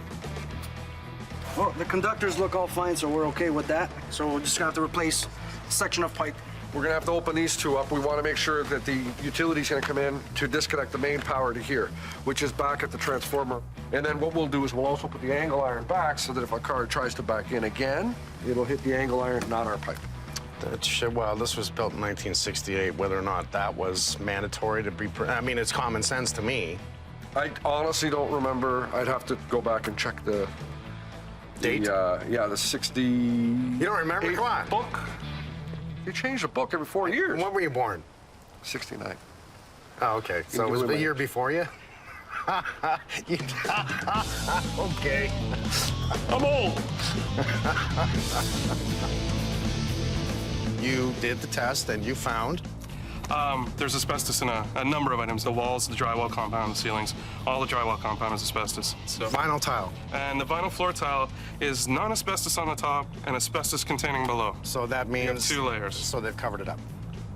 Well, the conductors look all fine, so we're okay with that. So we're just gonna have to replace a section of pipe. We're gonna have to open these two up. We wanna make sure that the utility's gonna come in to disconnect the main power to here, which is back at the transformer. And then what we'll do is we'll also put the angle iron back so that if a car tries to back in again, it'll hit the angle iron, not our pipe. Well, this was built in 1968. Whether or not that was mandatory to be, I mean, it's common sense to me. I honestly don't remember. I'd have to go back and check the date. The 60. You don't remember? Come on. Book. You change the book every 4 years. When were you born? 69. Oh, okay. So it was the year before you? Okay. I'm old. You did the test and you found? There's asbestos in a number of items. The walls, the drywall compound, the ceilings. All the drywall compound is asbestos. So. Vinyl tile. And the vinyl floor tile is non-asbestos on the top and asbestos containing below. So that means... You have 2 layers. So they've covered it up.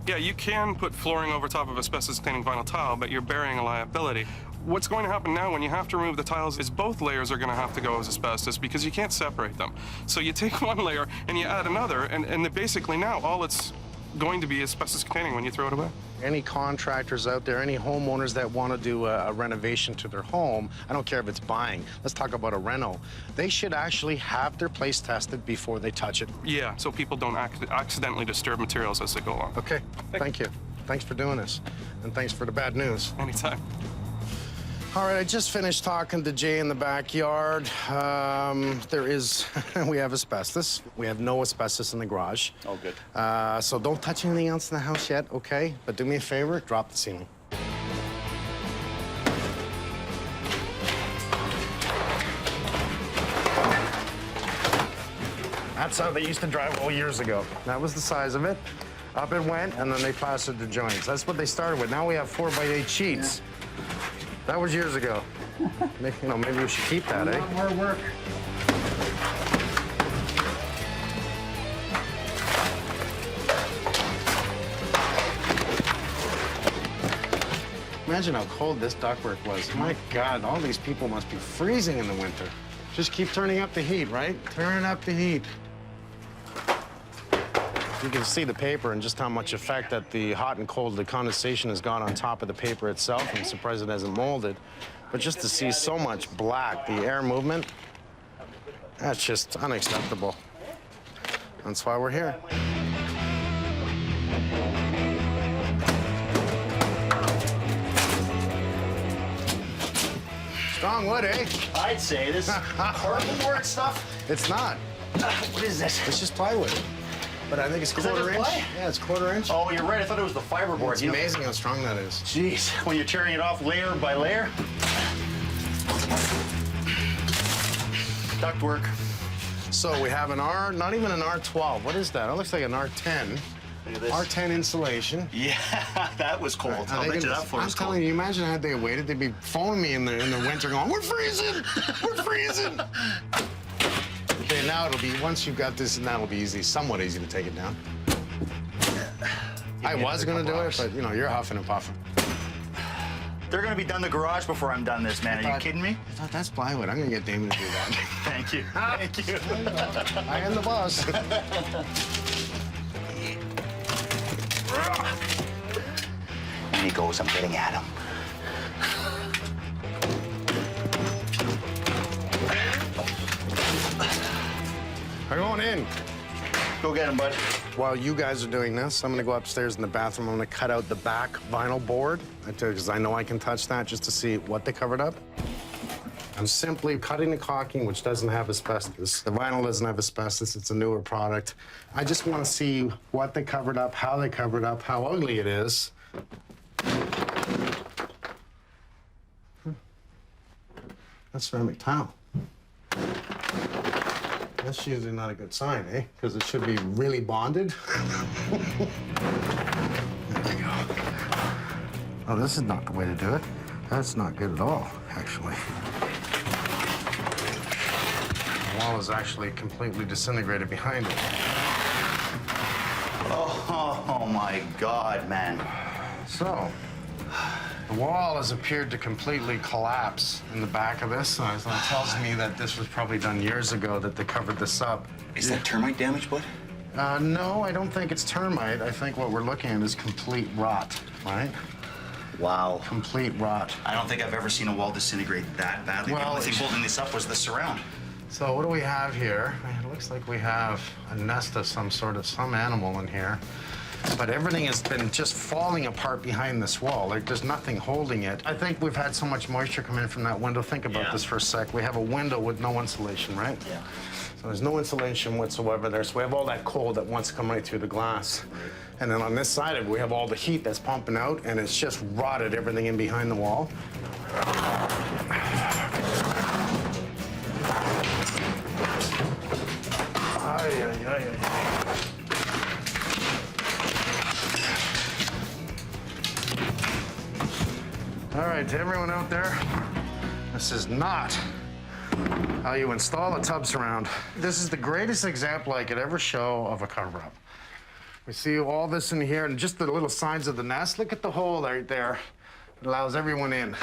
Yeah, you can put flooring over top of asbestos-containing vinyl tile, but you're burying a liability. What's going to happen now when you have to remove the tiles is both layers are going to have to go as asbestos because you can't separate them. So you take one layer and you add another, and basically now all it's going to be asbestos-containing when you throw it away. Any contractors out there, any homeowners that want to do a renovation to their home, I don't care if it's buying, let's talk about a rental, they should actually have their place tested before they touch it. Yeah, so people don't accidentally disturb materials as they go along. Okay, thank you. Thanks for doing this, and thanks for the bad news. Anytime. All right, I just finished talking to Jay in the backyard. We have asbestos. We have no asbestos in the garage. Oh, good. So don't touch anything else in the house yet, okay? But do me a favor, drop the ceiling. That's how they used to drywall years ago. That was the size of it. Up it went, and then they plastered the joints. That's what they started with. Now we have 4x8 sheets. Yeah. That was years ago. Maybe we should keep that, eh? More work. Imagine how cold this ductwork was. My God, all these people must be freezing in the winter. Just keep turning up the heat, right? Turn up the heat. You can see the paper and just how much effect that the hot and cold, the condensation has got on top of the paper itself. I'm surprised it hasn't molded. But just to see so much black, the air movement, that's just unacceptable. That's why we're here. Strong wood, eh? I'd say this cardboard stuff. It's not. What is this? It's just plywood. But I think it's quarter inch. Yeah, it's quarter inch. Oh, you're right. I thought it was the fiberboard. It's amazing how strong that is. Jeez, when you're tearing it off layer by layer. Ductwork. So we have an R, not even an R12. What is that? It looks like an R10. Look at this. R10 insulation. Yeah, that was cold. I'll bet you that floor I'm was cold. telling you, imagine had they waited, they'd be phoning me in the winter going, we're freezing! We're freezing! Okay, now it'll be, once you've got this, now it'll be easy, somewhat easy to take it down. I was gonna do it, but you're huffing and puffing. They're gonna be done the garage before I'm done this, man. Are you kidding me? I thought that's plywood. I'm gonna get Damon to do that. Thank you. Thank you. I am the boss. And he goes, I'm getting at him. I'm going in. Go get him, bud. While you guys are doing this, I'm gonna go upstairs in the bathroom. I'm gonna cut out the back vinyl board, because I know I can touch that just to see what they covered up. I'm simply cutting the caulking, which doesn't have asbestos. The vinyl doesn't have asbestos. It's a newer product. I just want to see what they covered up, how they covered up, how ugly it is. That's ceramic tile. That's usually not a good sign, eh? Because it should be really bonded. There we go. Oh, this is not the way to do it. That's not good at all, actually. The wall is actually completely disintegrated behind it. Oh my God, man. So, the wall has appeared to completely collapse in the back of this. So it tells me that this was probably done years ago, that they covered this up. Is that termite damage, bud? No, I don't think it's termite. I think what we're looking at is complete rot, right? Wow. Complete rot. I don't think I've ever seen a wall disintegrate that badly. The only thing holding this up was the surround. So what do we have here? It looks like we have a nest of some animal in here. But everything has been just falling apart behind this wall. Like, there's nothing holding it. I think we've had so much moisture come in from that window. Think about this for a sec. We have a window with no insulation, right? Yeah. So there's no insulation whatsoever there. So we have all that cold that wants to come right through the glass. And then on this side of it, we have all the heat that's pumping out, and it's just rotted everything in behind the wall. Ay, ay, ay, ay. All right, to everyone out there, this is not how you install a tub surround. This is the greatest example I could ever show of a cover-up. We see all this in here and just the little signs of the nest. Look at the hole right there. It allows everyone in.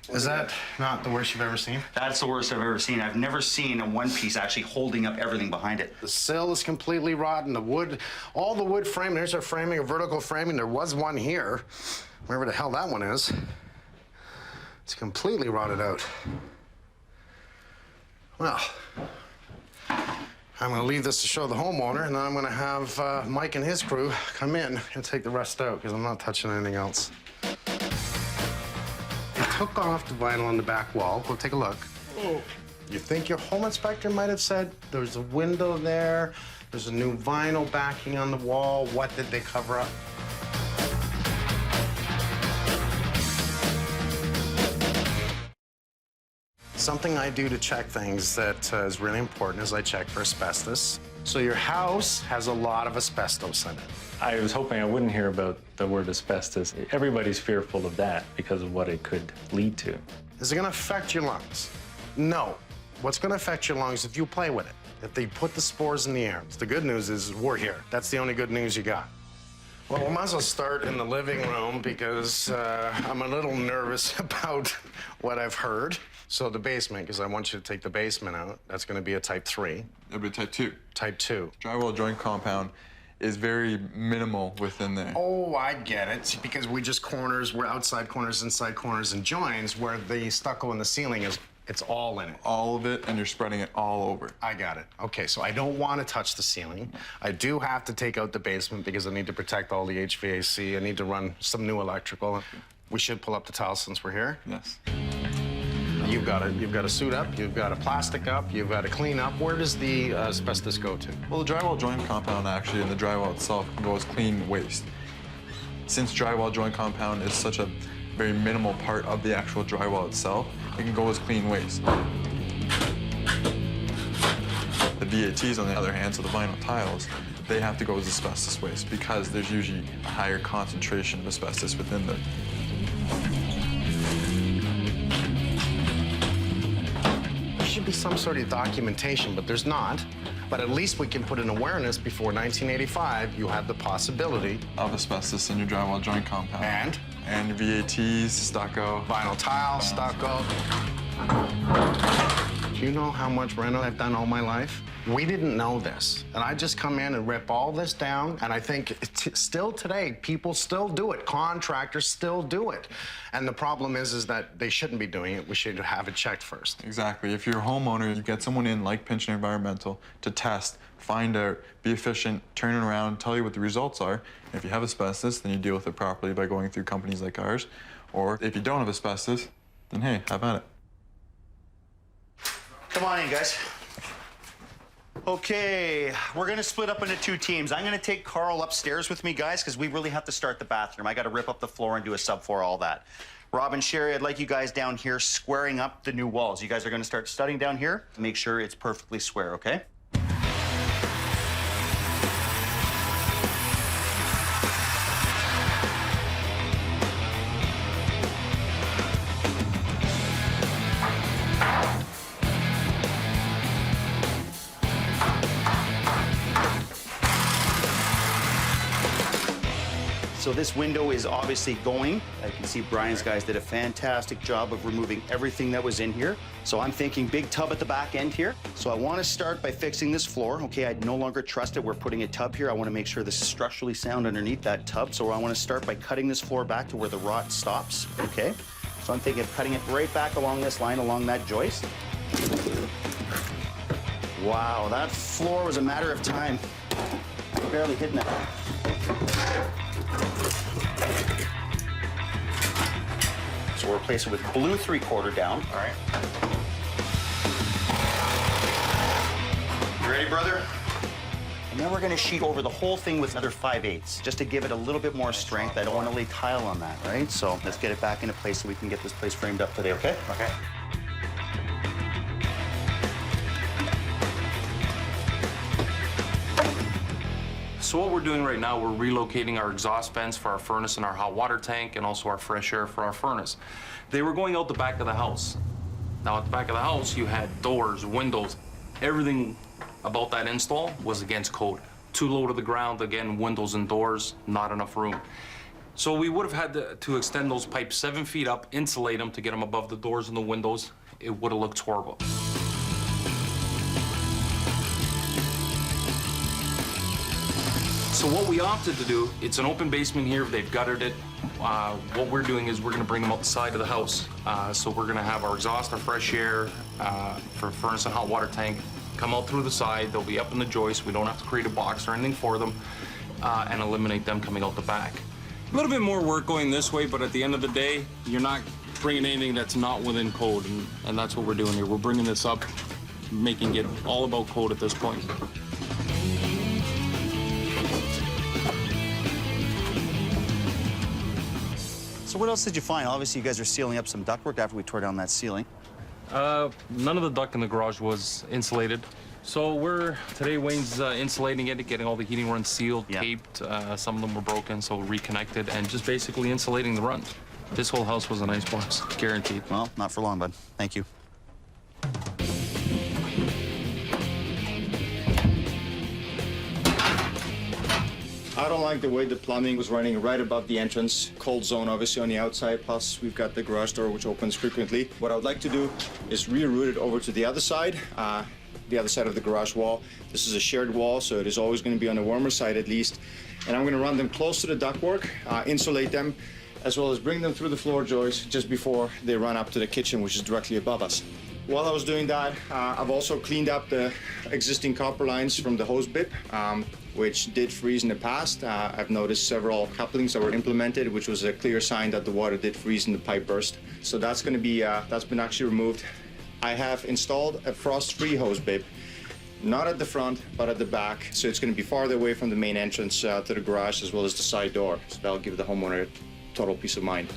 Is that not the worst you've ever seen? That's the worst I've ever seen. I've never seen a one piece actually holding up everything behind it. The sill is completely rotten. The wood, all the wood frame, there's our framing, a vertical framing. There was one here, wherever the hell that one is. It's completely rotted out. Well, I'm gonna leave this to show the homeowner, and then I'm gonna have Mike and his crew come in and take the rest out, because I'm not touching anything else. They took off the vinyl on the back wall. We'll take a look. Oh. You think your home inspector might have said there's a window there, there's a new vinyl backing on the wall. What did they cover up? Something I do to check things that is really important is I check for asbestos. So your house has a lot of asbestos in it. I was hoping I wouldn't hear about the word asbestos. Everybody's fearful of that because of what it could lead to. Is it going to affect your lungs? No. What's going to affect your lungs if you play with it, if they put the spores in the air? The good news is we're here. That's the only good news you got. Well, we might as well start in the living room because I'm a little nervous about what I've heard. So the basement, because I want you to take the basement out, that's going to be a type 3. It'll be type 2. Type 2. Drywall joint compound is very minimal within there. Oh, I get it. Because we just corners, we're outside corners, inside corners, and joins where the stucco in the ceiling is, it's all in it. All of it, and you're spreading it all over. I got it. Okay, so I don't want to touch the ceiling. I do have to take out the basement because I need to protect all the HVAC. I need to run some new electrical. We should pull up the tile since we're here. Yes. You've got a suit up, you've got a plastic up, you've got a clean up. Where does the asbestos go to? Well, the drywall joint compound actually, and the drywall itself can go as clean waste. Since drywall joint compound is such a very minimal part of the actual drywall itself, it can go as clean waste. The VATs, on the other hand, so the vinyl tiles, they have to go as asbestos waste because there's usually a higher concentration of asbestos within them. There should be some sort of documentation, but there's not. But at least we can put an awareness before 1985, you have the possibility of asbestos in your drywall joint compound. And your VATs, stucco. Vinyl tile, stucco. Do you know how much reno I've done all my life? We didn't know this. And I just come in and rip all this down, and I think still today, people still do it. Contractors still do it. And the problem is that they shouldn't be doing it. We should have it checked first. Exactly. If you're a homeowner, you get someone in like Pinch and Environmental to test, find out, be efficient, turn it around, tell you what the results are. If you have asbestos, then you deal with it properly by going through companies like ours. Or if you don't have asbestos, then hey, have at it. Come on in, guys. Okay, we're gonna split up into two teams. I'm gonna take Carl upstairs with me, guys, because we really have to start the bathroom. I gotta rip up the floor and do a subfloor, all that. Rob and Sherry, I'd like you guys down here squaring up the new walls. You guys are going to start studying down here. Make sure it's perfectly square, okay? So this window is obviously going. I can see Brian's guys did a fantastic job of removing everything that was in here. So I'm thinking big tub at the back end here. So I want to start by fixing this floor. Okay, I no longer trust it. We're putting a tub here. I want to make sure this is structurally sound underneath that tub. So I want to start by cutting this floor back to where the rot stops, okay? So I'm thinking of cutting it right back along this line, along that joist. Wow, that floor was a matter of time. Barely hitting it. So we'll replace it with blue 3/4 down. All right. You ready, brother? And then we're going to sheet over the whole thing with another 5/8, just to give it a little bit more strength. I don't want to lay tile on that, right? So let's get it back into place so we can get this place framed up today, okay? Okay. So what we're doing right now, we're relocating our exhaust vents for our furnace and our hot water tank, and also our fresh air for our furnace. They were going out the back of the house. Now at the back of the house, you had doors, windows, everything about that install was against code. Too low to the ground, again, windows and doors, not enough room. So we would have had to extend those pipes 7 feet up, insulate them to get them above the doors and the windows. It would have looked horrible. So what we opted to do, it's an open basement here, they've gutted it. What we're doing is we're gonna bring them out the side of the house. So we're gonna have our exhaust, our fresh air, for furnace and hot water tank, come out through the side, they'll be up in the joist, we don't have to create a box or anything for them, and eliminate them coming out the back. A little bit more work going this way, but at the end of the day, you're not bringing anything that's not within code, and that's what we're doing here. We're bringing this up, making it all about code at this point. So what else did you find? Obviously, you guys are sealing up some ductwork after we tore down that ceiling. None of the duct in the garage was insulated. So today Wayne's insulating it, getting all the heating runs sealed, taped. Some of them were broken, so reconnected, and just basically insulating the runs. This whole house was an icebox, guaranteed. Well, not for long, bud. Thank you. I don't like the way the plumbing was running right above the entrance. Cold zone, obviously, on the outside, plus we've got the garage door, which opens frequently. What I would like to do is reroute it over to the other side of the garage wall. This is a shared wall, so it is always going to be on the warmer side at least. And I'm going to run them close to the ductwork, insulate them, as well as bring them through the floor joist just before they run up to the kitchen, which is directly above us. While I was doing that, I've also cleaned up the existing copper lines from the hose bib, which did freeze in the past. I've noticed several couplings that were implemented, which was a clear sign that the water did freeze and the pipe burst. So that's going to be, that's been actually removed. I have installed a frost-free hose bib, not at the front, but at the back. So it's going to be farther away from the main entrance to the garage as well as the side door. So that'll give the homeowner total peace of mind.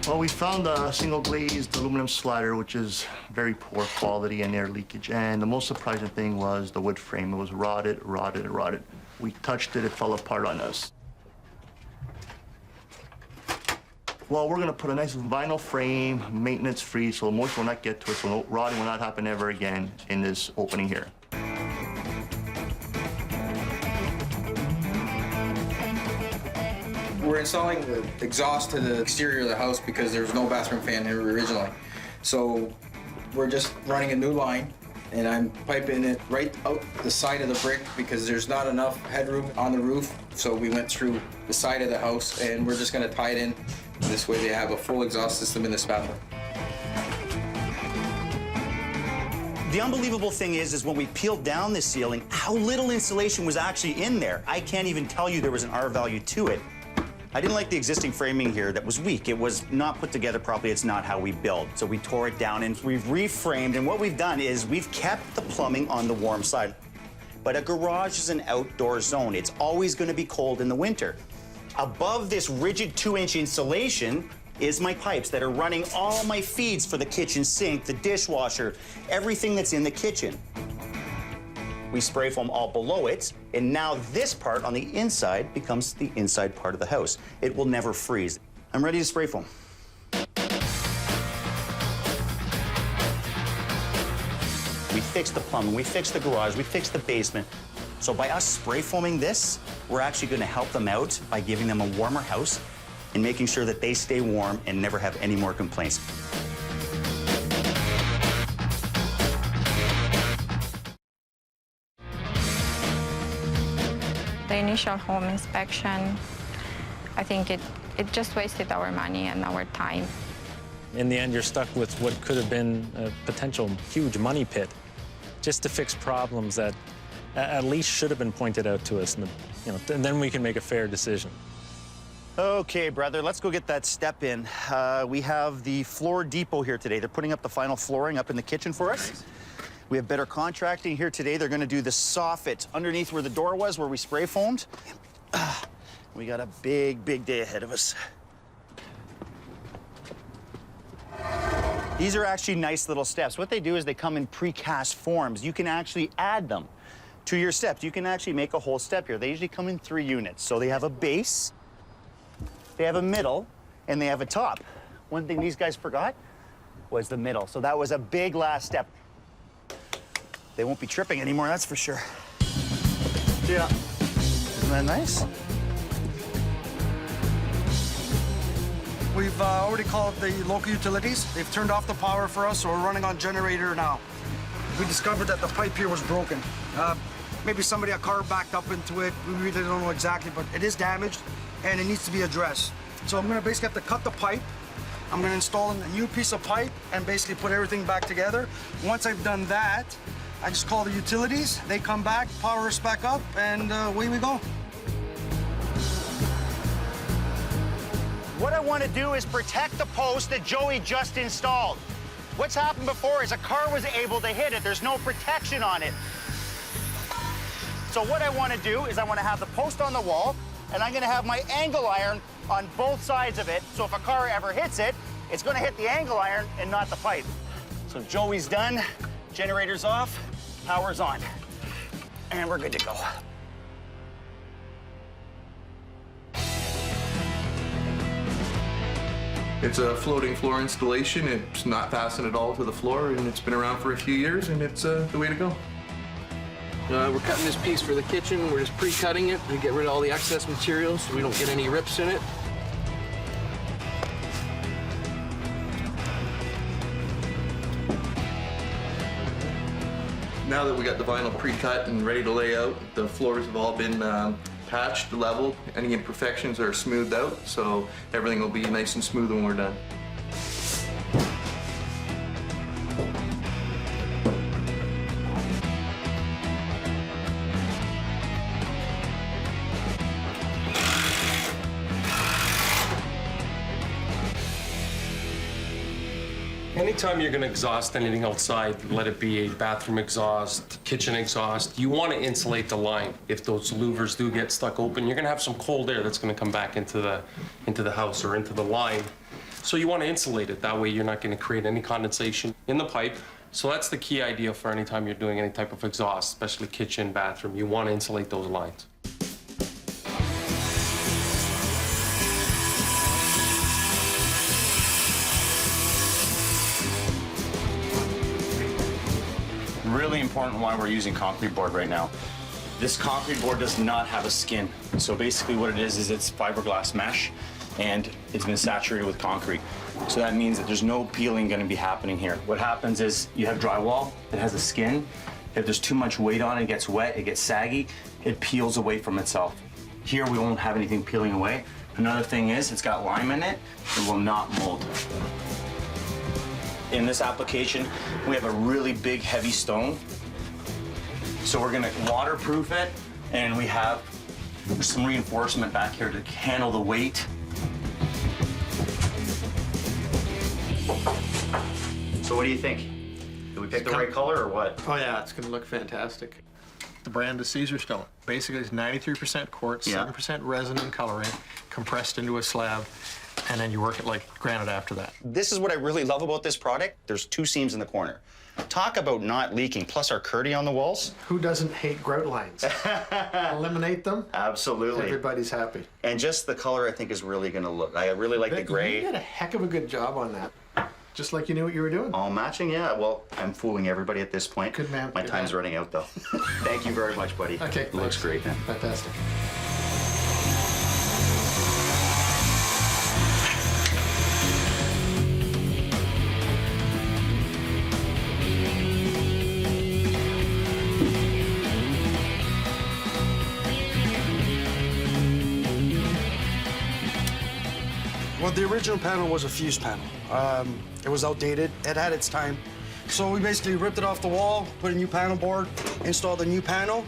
Well, we found a single glazed aluminum slider, which is very poor quality and air leakage. And the most surprising thing was the wood frame. It was rotted. We touched it, it fell apart on us. Well, we're gonna put a nice vinyl frame, maintenance-free, so moisture will not get to it, so rotting will not happen ever again in this opening here. We're installing the exhaust to the exterior of the house because there was no bathroom fan here originally. So we're just running a new line, and I'm piping it right out the side of the brick because there's not enough headroom on the roof. So we went through the side of the house, and we're just gonna tie it in. This way they have a full exhaust system in this bathroom. The unbelievable thing is when we peeled down this ceiling, how little insulation was actually in there. I can't even tell you there was an R value to it. I didn't like the existing framing here that was weak. It was not put together properly. It's not how we build. So we tore it down and we've reframed. And what we've done is we've kept the plumbing on the warm side. but a garage is an outdoor zone. It's always going to be cold in the winter. Above this rigid 2-inch insulation is my pipes that are running all my feeds for the kitchen sink, the dishwasher, everything that's in the kitchen. We spray foam all below it, and now this part on the inside becomes the inside part of the house. It will never freeze. I'm ready to spray foam. We fixed the plumbing, we fixed the garage, we fixed the basement. So by us spray foaming this, we're actually going to help them out by giving them a warmer house and making sure that they stay warm and never have any more complaints. The initial home inspection, I think it just wasted our money and our time. In the end, you're stuck with what could have been a potential huge money pit just to fix problems that at least should have been pointed out to us, and then we can make a fair decision. Okay, brother, let's go get that step in. We have the floor depot here today. They're putting up the final flooring up in the kitchen for us. We have Better Contracting here today. They're going to do the soffit underneath where the door was, where we spray foamed. We got a big, big day ahead of us. These are actually nice little steps. What they do is they come in precast forms. You can actually add them to your steps. You can actually make a whole step here. They usually come in 3 units. So they have a base, they have a middle, and they have a top. One thing these guys forgot was the middle. So that was a big last step. They won't be tripping anymore, that's for sure. Yeah. Isn't that nice? We've already called the local utilities. They've turned off the power for us, so we're running on generator now. We discovered that the pipe here was broken. Maybe a car backed up into it. We really don't know exactly, but it is damaged and it needs to be addressed. So I'm gonna basically have to cut the pipe. I'm gonna install a new piece of pipe and basically put everything back together. Once I've done that, I just call the utilities. They come back, power us back up, and away we go. What I want to do is protect the post that Joey just installed. What's happened before is a car was able to hit it. There's no protection on it. So what I want to do is I want to have the post on the wall, and I'm going to have my angle iron on both sides of it. So if a car ever hits it, it's going to hit the angle iron and not the pipe. So Joey's done, generator's off, power's on, and we're good to go. It's a floating floor installation. It's not fastened at all to the floor, and it's been around for a few years, and it's the way to go. We're cutting this piece for the kitchen. We're just pre-cutting it to get rid of all the excess materials so we don't get any rips in it. Now that we got the vinyl pre-cut and ready to lay out, the floors have all been patched, leveled. Any imperfections are smoothed out, so everything will be nice and smooth when we're done. Anytime you're going to exhaust anything outside, let it be a bathroom exhaust, kitchen exhaust, you want to insulate the line. If those louvers do get stuck open, you're going to have some cold air that's going to come back into the house or into the line. So you want to insulate it. That way you're not going to create any condensation in the pipe. So that's the key idea for any time you're doing any type of exhaust, especially kitchen, bathroom. You want to insulate those lines. Really important why we're using concrete board right now. This concrete board does not have a skin. So basically what it is it's fiberglass mesh, and it's been saturated with concrete. So that means that there's no peeling going to be happening here. What happens is you have drywall that has a skin. If there's too much weight on it, it gets wet, it gets saggy, it peels away from itself. Here we won't have anything peeling away. Another thing is it's got lime in it, it will not mold. In this application, we have a really big, heavy stone. So we're gonna waterproof it, and we have some reinforcement back here to handle the weight. So what do you think? Did we pick the right color or what? Oh yeah, it's gonna look fantastic. the brand is Caesar Stone. Basically, it's 93% quartz, 7% resin and coloring, compressed into a slab, and then you work it like granite after that. This is what I really love about this product. There's 2 seams in the corner. Talk about not leaking, plus our Curdy on the walls. Who doesn't hate grout lines? Eliminate them. Absolutely. Everybody's happy. And just the color, I think, is really going to look. I really like the gray. You did a heck of a good job on that. Just like you knew what you were doing. All matching, yeah. Well, I'm fooling everybody at this point. Good man. My time's running out, though. Thank you very much, buddy. Okay. Looks great. Fantastic. Well, the original panel was a fuse panel. It was outdated. It had its time. So we basically ripped it off the wall, put a new panel board, installed a new panel,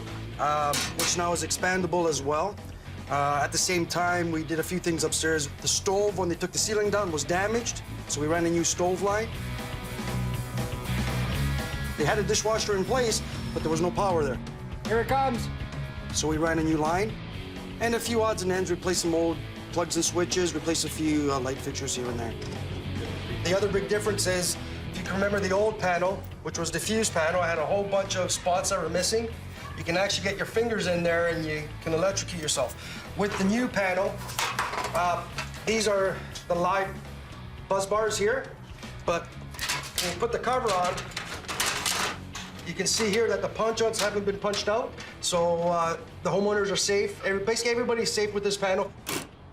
which now is expandable as well. At the same time, we did a few things upstairs. The stove, when they took the ceiling down, was damaged, so we ran a new stove line. They had a dishwasher in place, but there was no power there. Here it comes. So we ran a new line, and a few odds and ends, replaced some old plugs and switches, replace a few light fixtures here and there. The other big difference is, if you can remember the old panel, which was the fuse panel, I had a whole bunch of spots that were missing. You can actually get your fingers in there and you can electrocute yourself. With the new panel, these are the live buzz bars here, but when you put the cover on, you can see here that the punch-outs haven't been punched out, so the homeowners are safe. Basically, everybody's safe with this panel.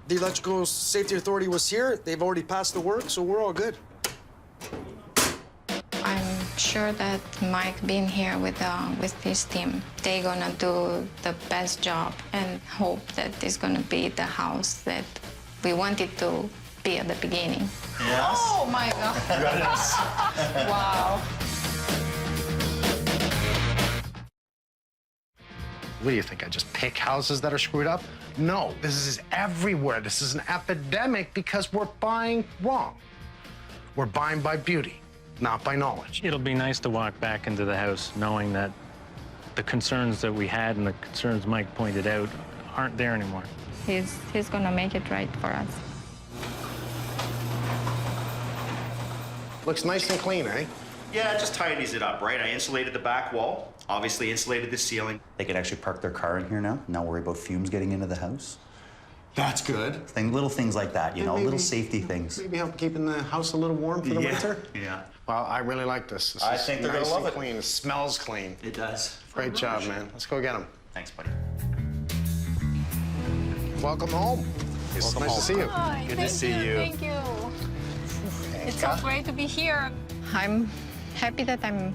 The Electrical Safety Authority was here. They've already passed the work, so we're all good. I'm sure that Mike being here with his team, they're gonna do the best job and hope that it's gonna be the house that we wanted to be at the beginning. Yes. Oh my God. Yes. Wow. What do you think? I just pick houses that are screwed up? No, this is everywhere. This is an epidemic because we're buying wrong. We're buying by beauty, not by knowledge. It'll be nice to walk back into the house knowing that the concerns that we had and the concerns Mike pointed out aren't there anymore. He's gonna make it right for us. Looks nice and clean, eh? Yeah, it just tidies it up, right? I insulated the back wall, obviously insulated the ceiling. They can actually park their car in here now, not worry about fumes getting into the house. That's good. Little things like that, you know, maybe, little safety things. Maybe help keeping the house a little warm for the winter? Yeah. Well, I really like this. I think they're nice gonna love and it. clean. It smells clean. It does. Great job, man. Let's go get him. Thanks, buddy. Welcome home. It's nice to see you. Hi, Good to see you. Thank you. It's so great to be here. I'm happy that I'm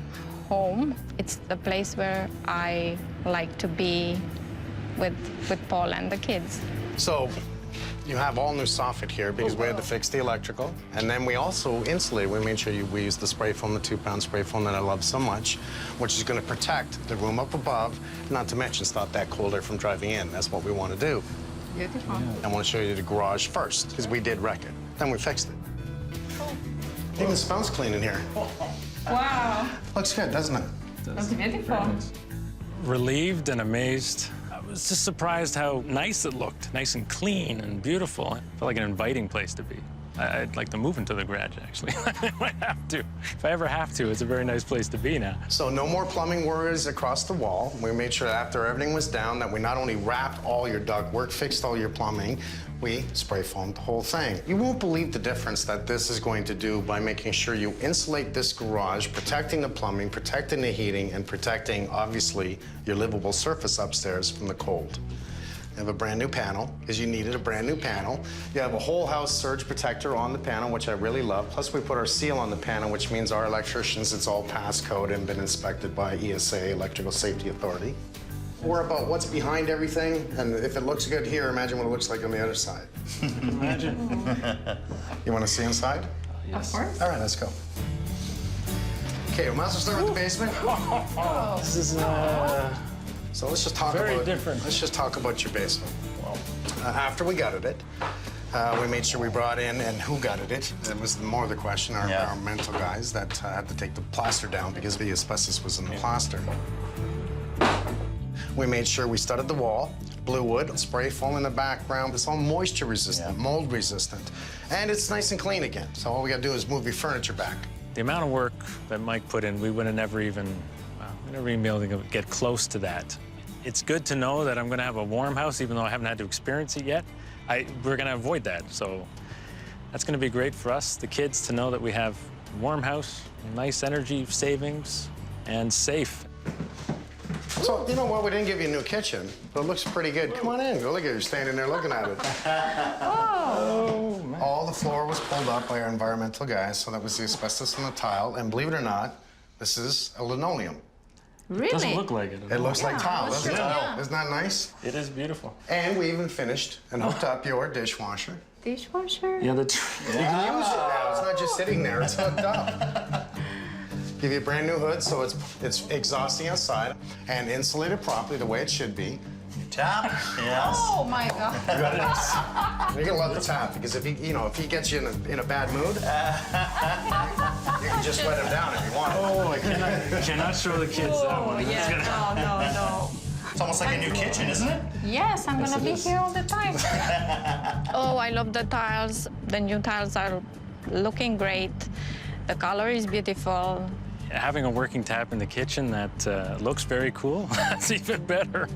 home. It's the place where I like to be with Paul and the kids. So, you have all new soffit here because we had to fix the electrical. And then we also insulated. We made sure we used the spray foam, the 2-pound spray foam that I love so much, which is going to protect the room up above, not to mention stop that cold air from driving in. That's what we want to do. Beautiful. I want to show you the garage first because we did wreck it. Then we fixed it. Even smells clean in here. Wow. Looks good, doesn't it? That's beautiful. Relieved and amazed. I was just surprised how nice it looked, nice and clean and beautiful. It felt like an inviting place to be. I'd like to move into the garage, actually. If I have to. If I ever have to, it's a very nice place to be now. So no more plumbing worries across the wall. We made sure after everything was down that we not only wrapped all your ductwork, fixed all your plumbing, we spray foamed the whole thing. You won't believe the difference that this is going to do by making sure you insulate this garage, protecting the plumbing, protecting the heating, and protecting, obviously, your livable surface upstairs from the cold. You have a brand new panel, because you needed a brand new panel. You have a whole house surge protector on the panel, which I really love. Plus, we put our seal on the panel, which means our electricians, it's all passed code and been inspected by ESA, Electrical Safety Authority. More about what's behind everything, and if it looks good here, imagine what it looks like on the other side. Imagine. You want to see inside? Of course. All right, let's go. Okay, we might as well start with the basement. This is So let's just talk very about different. Let's just talk about your basement. After we gutted it, we made sure we brought in, and who gutted it? That was more the question. Our mental guys that had to take the plaster down because the asbestos was in the plaster. We made sure we studded the wall, blue wood, spray foam in the background. It's all moisture resistant, mold resistant. And it's nice and clean again. So all we gotta do is move your furniture back. The amount of work that Mike put in, we would have never even been able to get close to that. It's good to know that I'm gonna have a warm house, even though I haven't had to experience it yet. We're gonna avoid that, so that's gonna be great for us, the kids, to know that we have a warm house, nice energy savings, and safe. So, you know what, we didn't give you a new kitchen, but it looks pretty good. Come on in, go look at it, you're standing there looking at it. Oh, man. All the floor was pulled up by our environmental guys, so that was the asbestos in the tile, and believe it or not, this is a linoleum. Really? It doesn't look like it. It looks like tile, doesn't it? Yeah. Isn't that nice? It is beautiful. And we even finished and hooked up your dishwasher. Dishwasher? Yeah, You can use it now. It's not just sitting there. It's hooked up. Give you a brand new hood, so it's exhausting outside and insulated properly the way it should be. Tap, yes. Oh my God. You're gonna love the tap because if he gets you in a bad mood, you can just let him down if you want. Oh, I cannot show the kids that one. Yeah, no. It's almost like a new kitchen, isn't it? Yes, I'm gonna be here all the time. Oh, I love the tiles. The new tiles are looking great. The color is beautiful. Having a working tap in the kitchen that looks very cool, that's even better.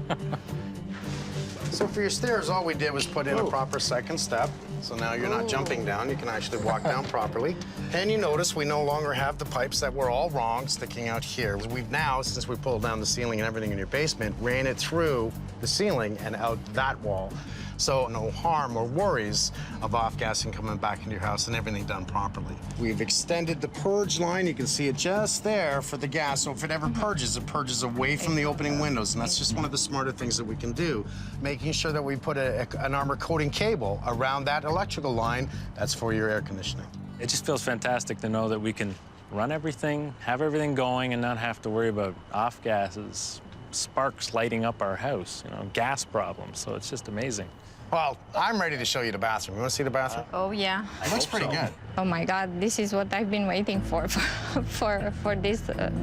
So for your stairs, all we did was put in a proper second step. So now you're not jumping down, you can actually walk down properly. And you notice we no longer have the pipes that were all wrong sticking out here. We've now, since we pulled down the ceiling and everything in your basement, ran it through the ceiling and out that wall. So no harm or worries of off-gassing coming back into your house and everything done properly. We've extended the purge line. You can see it just there for the gas. So if it ever purges, it purges away from the opening windows. And that's just one of the smarter things that we can do. Making sure that we put an armor coating cable around that electrical line. That's for your air conditioning. It just feels fantastic to know that we can run everything, have everything going, and not have to worry about off gases, sparks lighting up our house, gas problems. So it's just amazing. Well, I'm ready to show you the bathroom. You want to see the bathroom? Oh yeah. It looks pretty good. Oh my God, this is what I've been waiting for this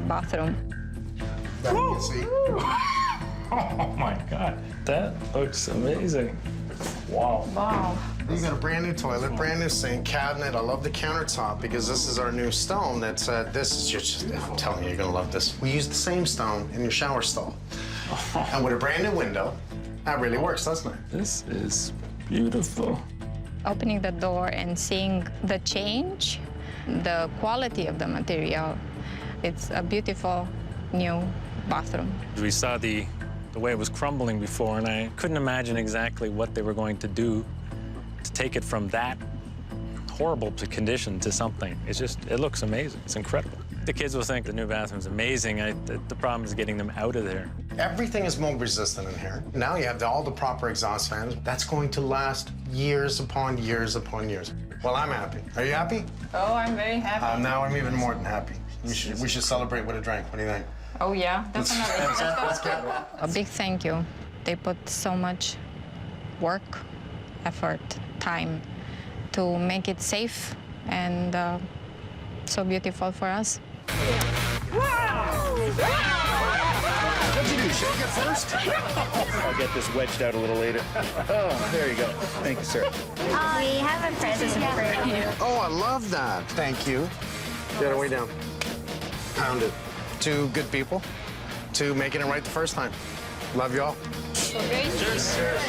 bathroom. That you can see. Oh my God, that looks amazing. Wow. Wow. You got a brand new toilet, brand new sink, cabinet. I love the countertop because this is our new stone. This is just, I'm telling you, you're gonna love this. We use the same stone in your shower stall. And with a brand new window, that really works, doesn't it? This is beautiful. Opening the door and seeing the change, the quality of the material, it's a beautiful new bathroom. We saw the way it was crumbling before, and I couldn't imagine exactly what they were going to do to take it from that horrible condition to something. It looks amazing. It's incredible. The kids will think the new bathroom's amazing. The problem is getting them out of there. Everything is mold resistant in here. Now you have all the proper exhaust fans. That's going to last years upon years upon years. Well, I'm happy. Are you happy? Oh, I'm very happy. Now I'm even more than happy. We should celebrate with a drink. What do you think? Oh yeah, definitely. Let's get it. A big thank you. They put so much work, effort, time to make it safe and so beautiful for us. What'd you do, shake it first? I'll get this wedged out a little later. Oh, there you go. Thank you, sir. We have a present for you. Oh, I love that. Thank you. Get it way down. Pound it. Two good people. Two making it right the first time. Love you all. Cheers. Cheers.